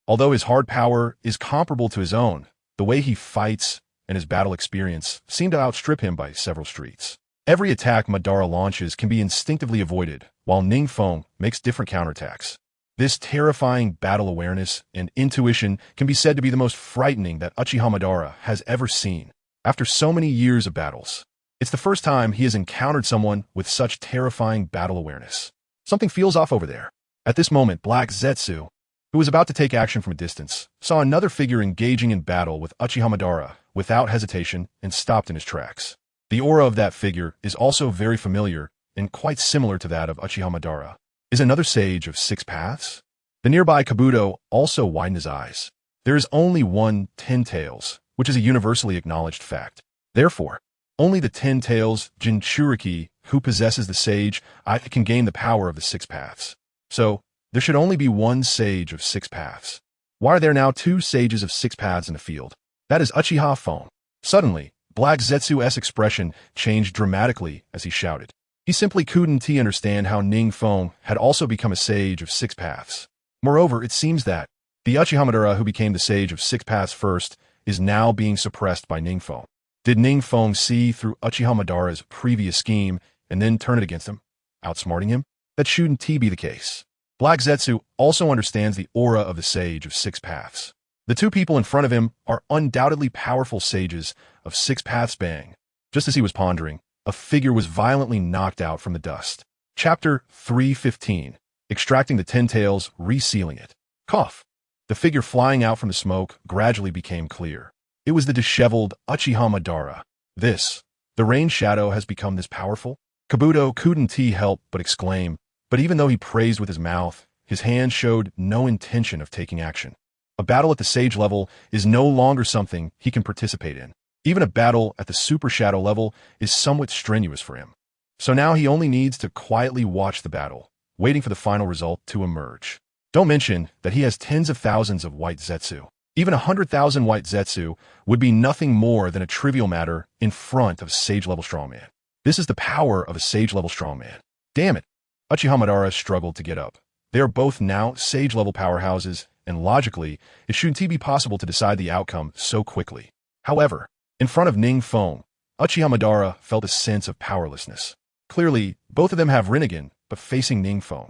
although his hard power is comparable to his own, the way he fights and his battle experience seem to outstrip him by several streets. Every attack Madara launches can be instinctively avoided, while NingFeng makes different counterattacks. This terrifying battle awareness and intuition can be said to be the most frightening that Uchiha Madara has ever seen. After so many years of battles, it's the first time he has encountered someone with such terrifying battle awareness. Something feels off over there. At this moment, Black Zetsu, who was about to take action from a distance, saw another figure engaging in battle with Uchiha Madara without hesitation and stopped in his tracks. The aura of that figure is also very familiar and quite similar to that of Uchiha Madara. Is another sage of 6 paths? The nearby Kabuto also widened his eyes. There is only one 10 tails, which is a universally acknowledged fact. Therefore, only the 10 tails Jinchuriki who possesses the sage can gain the power of the 6 paths. So, there should only be one sage of 6 paths. Why are there now 2 sages of 6 paths in the field? That is Uchiha Feng. Suddenly, Black Zetsu's expression changed dramatically as he shouted. He simply couldn't understand how NingFeng had also become a sage of 6 paths. Moreover, it seems that the Uchiha Madara who became the sage of 6 paths first is now being suppressed by NingFeng. Did NingFeng see through Uchiha Madara's previous scheme and then turn it against him, outsmarting him? That shouldn't be the case. Black Zetsu also understands the aura of the sage of 6 paths. The two people in front of him are undoubtedly powerful sages of Six Paths Bang. Just as he was pondering, a figure was violently knocked out from the dust. Chapter 315. Extracting the Ten Tails, Resealing It. Cough. The figure flying out from the smoke gradually became clear. It was the disheveled Uchiha Madara. The rain shadow has become this powerful? Kabuto couldn't help but exclaim, but even though he praised with his mouth, his hands showed no intention of taking action. A battle at the sage level is no longer something he can participate in. Even a battle at the super shadow level is somewhat strenuous for him. So now he only needs to quietly watch the battle, waiting for the final result to emerge. Don't mention that he has tens of thousands of white Zetsu. Even 100,000 white Zetsu would be nothing more than a trivial matter in front of a sage-level strongman. This is the power of a sage-level strongman. Damn it! Uchiha Madara struggled to get up. They are both now sage-level powerhouses, and logically, it shouldn't be possible to decide the outcome so quickly. However, in front of NingFeng, Uchiha Madara felt a sense of powerlessness. Clearly, both of them have Rinnegan, but facing NingFeng,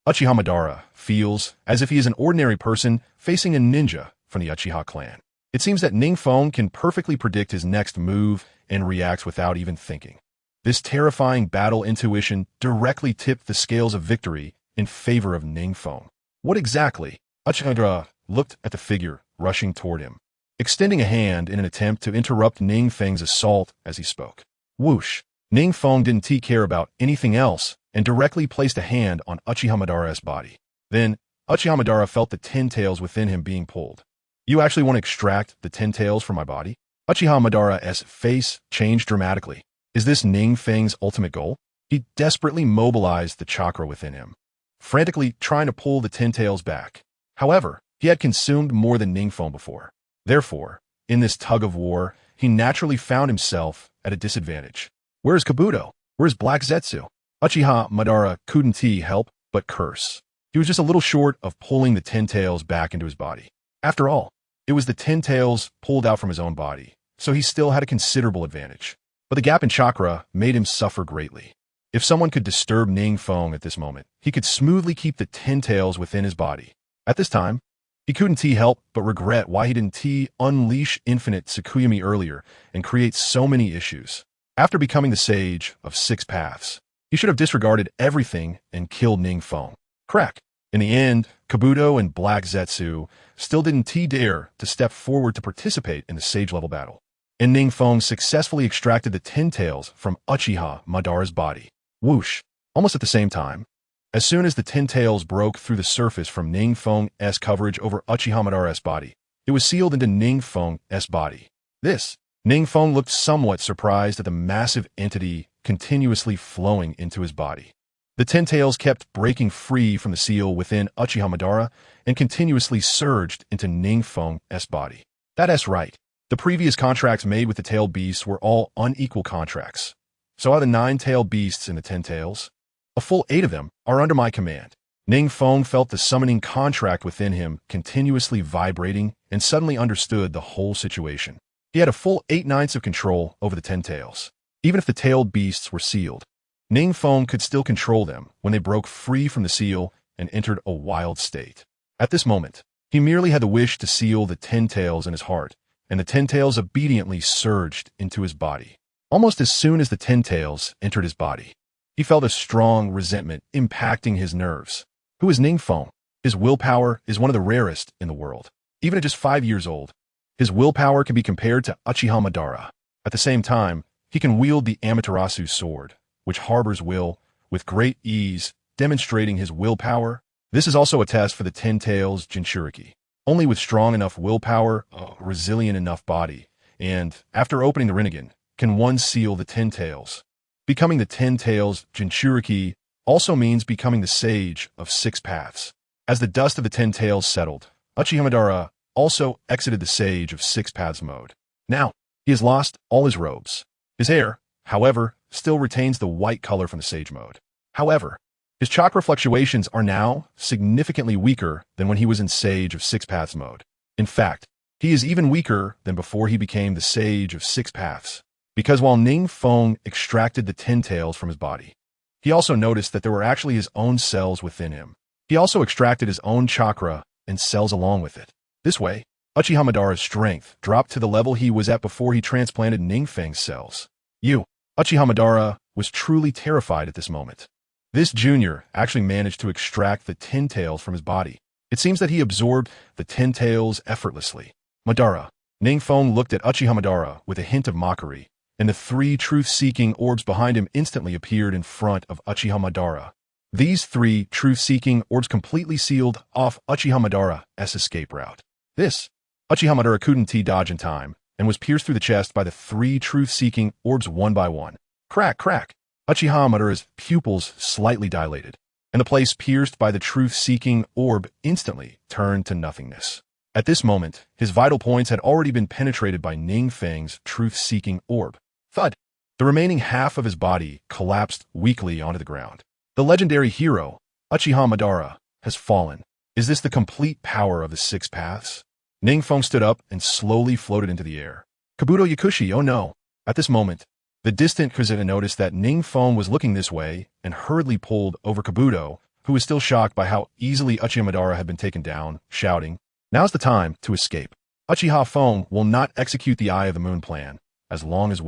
Uchiha Madara feels as if he is an ordinary person facing a ninja from the Uchiha clan. It seems that NingFeng can perfectly predict his next move and reacts without even thinking. This terrifying battle intuition directly tipped the scales of victory in favor of NingFeng. What exactly? Uchiha Madara looked at the figure rushing toward him, extending a hand in an attempt to interrupt NingFeng's assault as he spoke. Whoosh! NingFeng didn't care about anything else and directly placed a hand on Uchiha Madara's body. Then, Uchiha Madara felt the ten tails within him being pulled. You actually want to extract the ten tails from my body? Uchiha Madara's face changed dramatically. Is this NingFeng's ultimate goal? He desperately mobilized the chakra within him, frantically trying to pull the ten tails back. However, he had consumed more than NingFeng before. Therefore, in this tug of war, he naturally found himself at a disadvantage. Where is Kabuto? Where is Black Zetsu? Uchiha Madara couldn't help but curse. He was just a little short of pulling the ten tails back into his body. After all, it was the ten tails pulled out from his own body, so he still had a considerable advantage. But the gap in chakra made him suffer greatly. If someone could disturb NingFeng at this moment, he could smoothly keep the ten tails within his body. At this time, he couldn't help but regret why he didn't unleash infinite Tsukuyami earlier and create so many issues. After becoming the sage of Six Paths, he should have disregarded everything and killed NingFeng. Crack. In the end, Kabuto and Black Zetsu still didn't dare to step forward to participate in the sage-level battle, and NingFeng successfully extracted the ten tails from Uchiha Madara's body. Whoosh! Almost at the same time, as soon as the ten tails broke through the surface from NingFeng's coverage over Uchiha Madara's body, it was sealed into NingFeng's body. NingFeng looked somewhat surprised at the massive entity continuously flowing into his body. The ten tails kept breaking free from the seal within Uchiha Madara and continuously surged into NingFeng's body. That's right. The previous contracts made with the tailed beasts were all unequal contracts. So are the 9 tailed beasts and the 10 tails? A full 8 of them are under my command. NingFeng felt the summoning contract within him continuously vibrating and suddenly understood the whole situation. He had a full 8/9 of control over the 10 tails. Even if the tailed beasts were sealed, NingFeng could still control them when they broke free from the seal and entered a wild state. At this moment, he merely had the wish to seal the 10 tails in his heart, and the 10 tails obediently surged into his body. Almost as soon as the 10 tails entered his body, he felt a strong resentment impacting his nerves. Who is NingFeng? His willpower is one of the rarest in the world. Even at just 5 years old, his willpower can be compared to Uchiha Madara. At the same time, he can wield the Amaterasu sword, which harbors will, with great ease, demonstrating his willpower. This is also a test for the Ten Tails Jinchuriki. Only with strong enough willpower, a resilient enough body, and, after opening the Rinnegan, can one seal the Ten Tails. Becoming the Ten Tails Jinchuriki also means becoming the Sage of Six Paths. As the dust of the Ten Tails settled, Uchiha Madara also exited the Sage of Six Paths mode. Now, he has lost all his robes. His hair, however, still retains the white color from the Sage mode. However, his chakra fluctuations are now significantly weaker than when he was in Sage of Six Paths mode. In fact, he is even weaker than before he became the Sage of Six Paths. Because while NingFeng extracted the ten tails from his body, he also noticed that there were actually his own cells within him. He also extracted his own chakra and cells along with it. This way, Uchiha Madara's strength dropped to the level he was at before he transplanted NingFeng's cells. Uchiha Madara was truly terrified at this moment. This junior actually managed to extract the 10 tails from his body. It seems that he absorbed the 10 tails effortlessly. Madara. NingFeng looked at Uchiha Madara with a hint of mockery, and the 3 truth-seeking orbs behind him instantly appeared in front of Uchiha Madara. These 3 truth-seeking orbs completely sealed off Uchiha Madara's escape route. Uchiha Madara couldn't dodge in time, and was pierced through the chest by the 3 truth-seeking orbs one by one. Crack, crack! Uchiha Madara's pupils slightly dilated, and the place pierced by the truth-seeking orb instantly turned to nothingness. At this moment, his vital points had already been penetrated by NingFeng's truth-seeking orb. Thud! The remaining half of his body collapsed weakly onto the ground. The legendary hero, Uchiha Madara, has fallen. Is this the complete power of the 6 paths? NingFeng stood up and slowly floated into the air. Kabuto Yakushi, oh no! At this moment, the distant Kazita noticed that NingFeng was looking this way and hurriedly pulled over Kabuto, who was still shocked by how easily Uchiha Madara had been taken down, shouting, "Now's the time to escape. Uchiha Feng will not execute the Eye of the Moon plan, as long as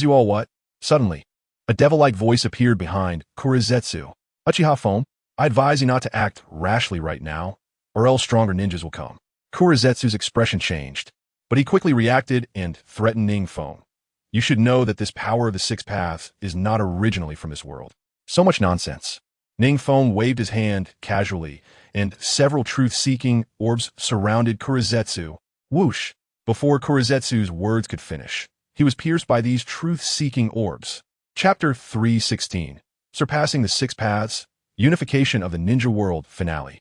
you all what?" Suddenly, a devil-like voice appeared behind Kurizetsu. "Uchiha Feng, I advise you not to act rashly right now, or else stronger ninjas will come." Kurizetsu's expression changed, but he quickly reacted and threatened NingFeng. "You should know that this power of the 6 paths is not originally from this world." So much nonsense. NingFeng waved his hand casually, and several truth-seeking orbs surrounded Kurizetsu. Whoosh! Before Kurizetsu's words could finish, he was pierced by these truth-seeking orbs. Chapter 316. Surpassing the 6 Paths, Unification of the Ninja World Finale.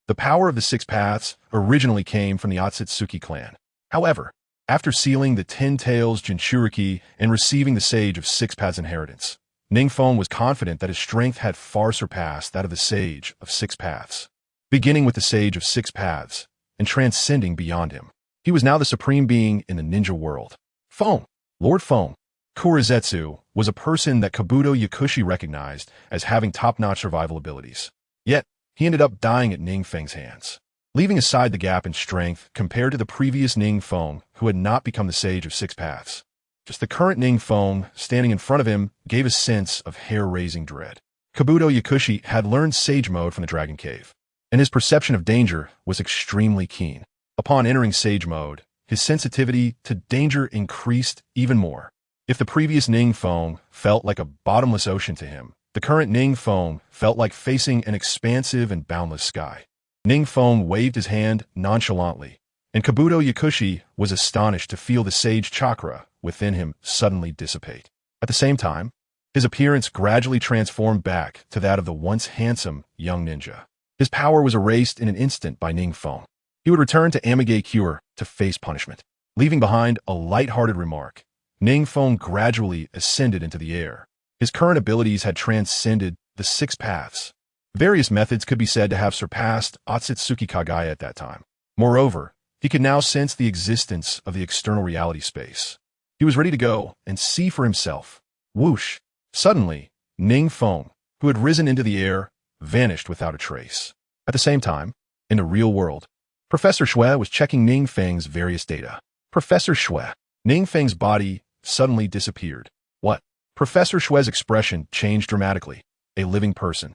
The power of the 6 Paths originally came from the Otsutsuki clan. However, after sealing the 10 Tails Jinchuriki and receiving the Sage of 6 Paths inheritance, NingFeng was confident that his strength had far surpassed that of the Sage of 6 Paths. Beginning with the Sage of 6 Paths and transcending beyond him, he was now the supreme being in the ninja world. Feng, Lord Feng. Kurizetsu was a person that Kabuto Yakushi recognized as having top-notch survival abilities. Yet, he ended up dying at NingFeng's hands, leaving aside the gap in strength compared to the previous NingFeng who had not become the Sage of 6 Paths. Just the current NingFeng standing in front of him gave a sense of hair-raising dread. Kabuto Yakushi had learned Sage Mode from the Dragon Cave, and his perception of danger was extremely keen. Upon entering Sage Mode, his sensitivity to danger increased even more. If the previous NingFeng felt like a bottomless ocean to him, the current NingFeng felt like facing an expansive and boundless sky. NingFeng waved his hand nonchalantly, and Kabuto Yakushi was astonished to feel the Sage Chakra within him suddenly dissipate. At the same time, his appearance gradually transformed back to that of the once handsome young ninja. His power was erased in an instant by NingFeng. He would return to Amage Cure to face punishment, leaving behind a light-hearted remark. NingFeng gradually ascended into the air. His current abilities had transcended the 6 paths. Various methods could be said to have surpassed Otsutsuki Kagaya at that time. Moreover, he could now sense the existence of the external reality space. He was ready to go and see for himself. Whoosh! Suddenly, NingFeng, who had risen into the air, vanished without a trace. At the same time, in the real world, Professor Shui was checking NingFeng's various data. Professor Shui. NingFeng's body suddenly disappeared. What? Professor Shui's expression changed dramatically. A living person.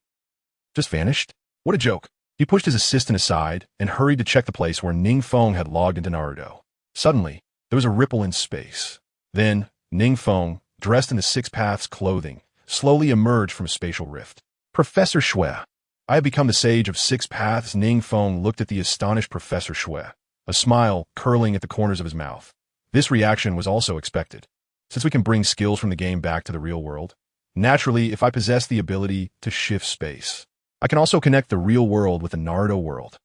Just vanished? What a joke. He pushed his assistant aside and hurried to check the place where NingFeng had logged into Naruto. Suddenly, there was a ripple in space. Then, NingFeng, dressed in the 6 Paths clothing, slowly emerged from a spatial rift. Professor Shui. I have become the Sage of 6 Paths. NingFeng looked at the astonished Professor Shui, a smile curling at the corners of his mouth. This reaction was also expected. Since we can bring skills from the game back to the real world, naturally, if I possess the ability to shift space, I can also connect the real world with the Naruto world.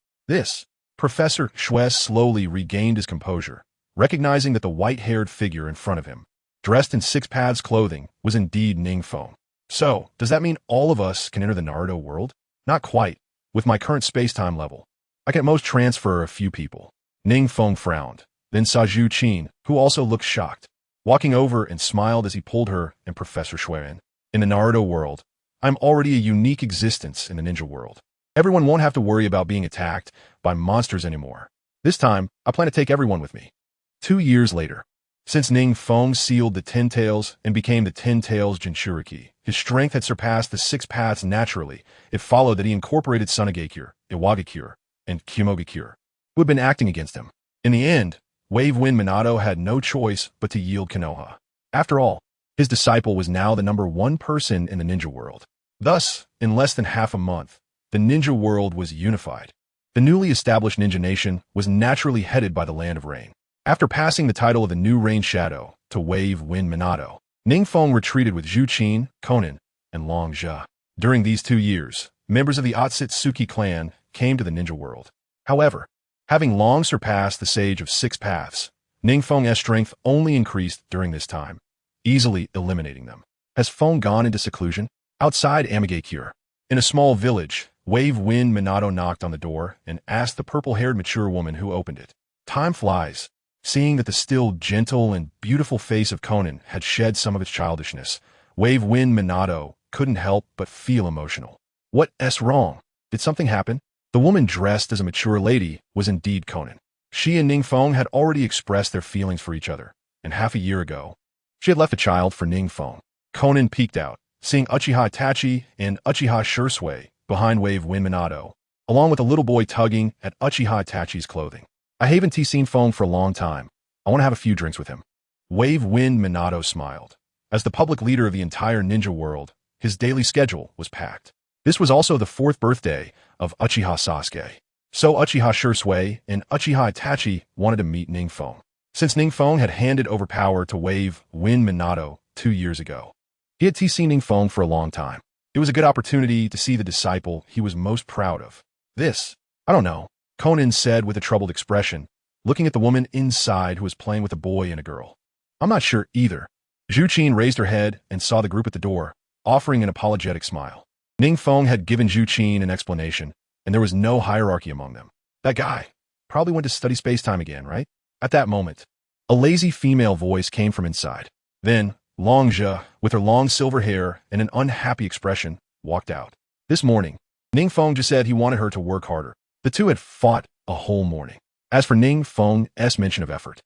Professor Shui slowly regained his composure, recognizing that the white-haired figure in front of him, dressed in 6 Paths clothing, was indeed NingFeng. So, does that mean all of us can enter the Naruto world? Not quite. With my current space-time level, I can at most transfer a few people. NingFeng frowned, then saw Zhu Qin, who also looked shocked, walking over and smiled as he pulled her and Professor Shui in. In the Naruto world, I'm already a unique existence in the ninja world. Everyone won't have to worry about being attacked by monsters anymore. This time, I plan to take everyone with me. 2 years later, since NingFeng sealed the Ten Tails and became the Ten Tails Jinchuriki, his strength had surpassed the six paths naturally. It followed that he incorporated Sunagakure, Iwagakure, and Kumogakure, who had been acting against him. In the end, Wave Wind Minato had no choice but to yield Konoha. After all, his disciple was now the #1 person in the ninja world. Thus, in less than half a month, the ninja world was unified. The newly established ninja nation was naturally headed by the Land of Rain. After passing the title of the new Rain Shadow to Wave Wind Minato, NingFeng retreated with Zhu Qin, Konan, and Long Zhe. During these 2 years, members of the Otsutsuki clan came to the ninja world. However, having long surpassed the Sage of Six Paths, NingFeng's strength only increased during this time, easily eliminating them. Has Feng gone into seclusion? Outside Amigakure, in a small village, Wave Wind Minato knocked on the door and asked the purple-haired mature woman who opened it. Time flies. Seeing that the still gentle and beautiful face of Konan had shed some of its childishness, Wave Wind Minato couldn't help but feel emotional. What's wrong? Did something happen? The woman dressed as a mature lady was indeed Konan. She and NingFeng had already expressed their feelings for each other, and half a year ago, she had left a child for NingFeng. Konan peeked out, seeing Uchiha Itachi and Uchiha Shursui behind Wave Wind Minato, along with a little boy tugging at Uchiha Itachi's clothing. I haven't seen Feng for a long time. I want to have a few drinks with him. Wave Wind Minato smiled. As the public leader of the entire ninja world, his daily schedule was packed. This was also the 4th birthday of Uchiha Sasuke. So Uchiha Shursui and Uchiha Itachi wanted to meet NingFeng. Since NingFeng had handed over power to Wave Wind Minato 2 years ago, he had seen NingFeng for a long time. It was a good opportunity to see the disciple he was most proud of. I don't know, Konan said with a troubled expression, looking at the woman inside who was playing with a boy and a girl. I'm not sure either. Zhu Qin raised her head and saw the group at the door, offering an apologetic smile. NingFeng had given Zhu Qin an explanation, and there was no hierarchy among them. That guy probably went to study space-time again, right? At that moment, a lazy female voice came from inside. Then, Long Zhe, with her long silver hair and an unhappy expression, walked out. This morning, NingFeng just said he wanted her to work harder. The two had fought a whole morning. As for NingFeng's mention of effort,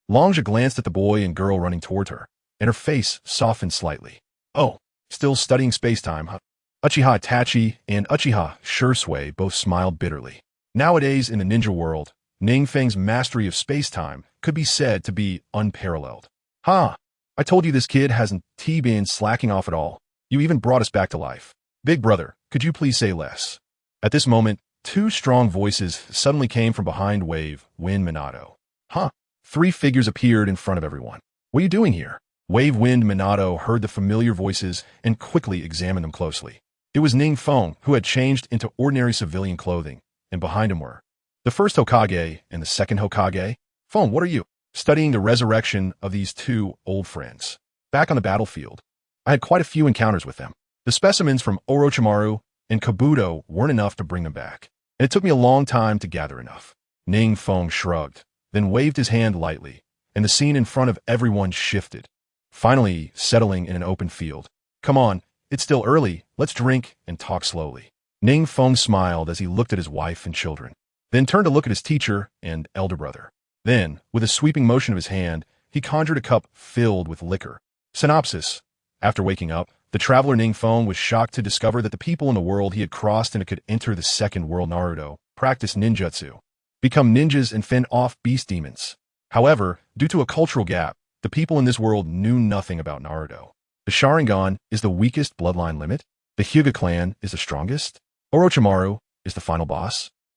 Long Zhe glanced at the boy and girl running toward her, and her face softened slightly. Oh, still studying space-time, huh? Uchiha Itachi and Uchiha Shursui both smiled bitterly. Nowadays in the ninja world, NingFeng's mastery of space-time could be said to be unparalleled. Ha! I told you this kid hasn't been slacking off at all. You even brought us back to life. Big brother, could you please say less? At this moment, 2 strong voices suddenly came from behind Wave Wind Minato. Huh? 3 figures appeared in front of everyone. What are you doing here? Wave Wind Minato heard the familiar voices and quickly examined them closely. It was NingFeng, who had changed into ordinary civilian clothing, and behind him were the first Hokage and the second Hokage. Feng, what are you? Studying the resurrection of these 2 old friends. Back on the battlefield, I had quite a few encounters with them. The specimens from Orochimaru and Kabuto weren't enough to bring them back, and it took me a long time to gather enough. NingFeng shrugged, then waved his hand lightly, and the scene in front of everyone shifted, finally settling in an open field. Come on, it's still early, let's drink and talk slowly. NingFeng smiled as he looked at his wife and children, then turned to look at his teacher and elder brother. Then, with a sweeping motion of his hand, he conjured a cup filled with liquor. Synopsis. After waking up, the traveler NingFeng was shocked to discover that the people in the world he had crossed and could enter the second world Naruto, practice ninjutsu, become ninjas and fend off beast demons. However, due to a cultural gap, the people in this world knew nothing about Naruto. The Sharingan is the weakest bloodline limit. The Hyuga clan is the strongest. Orochimaru is the final boss.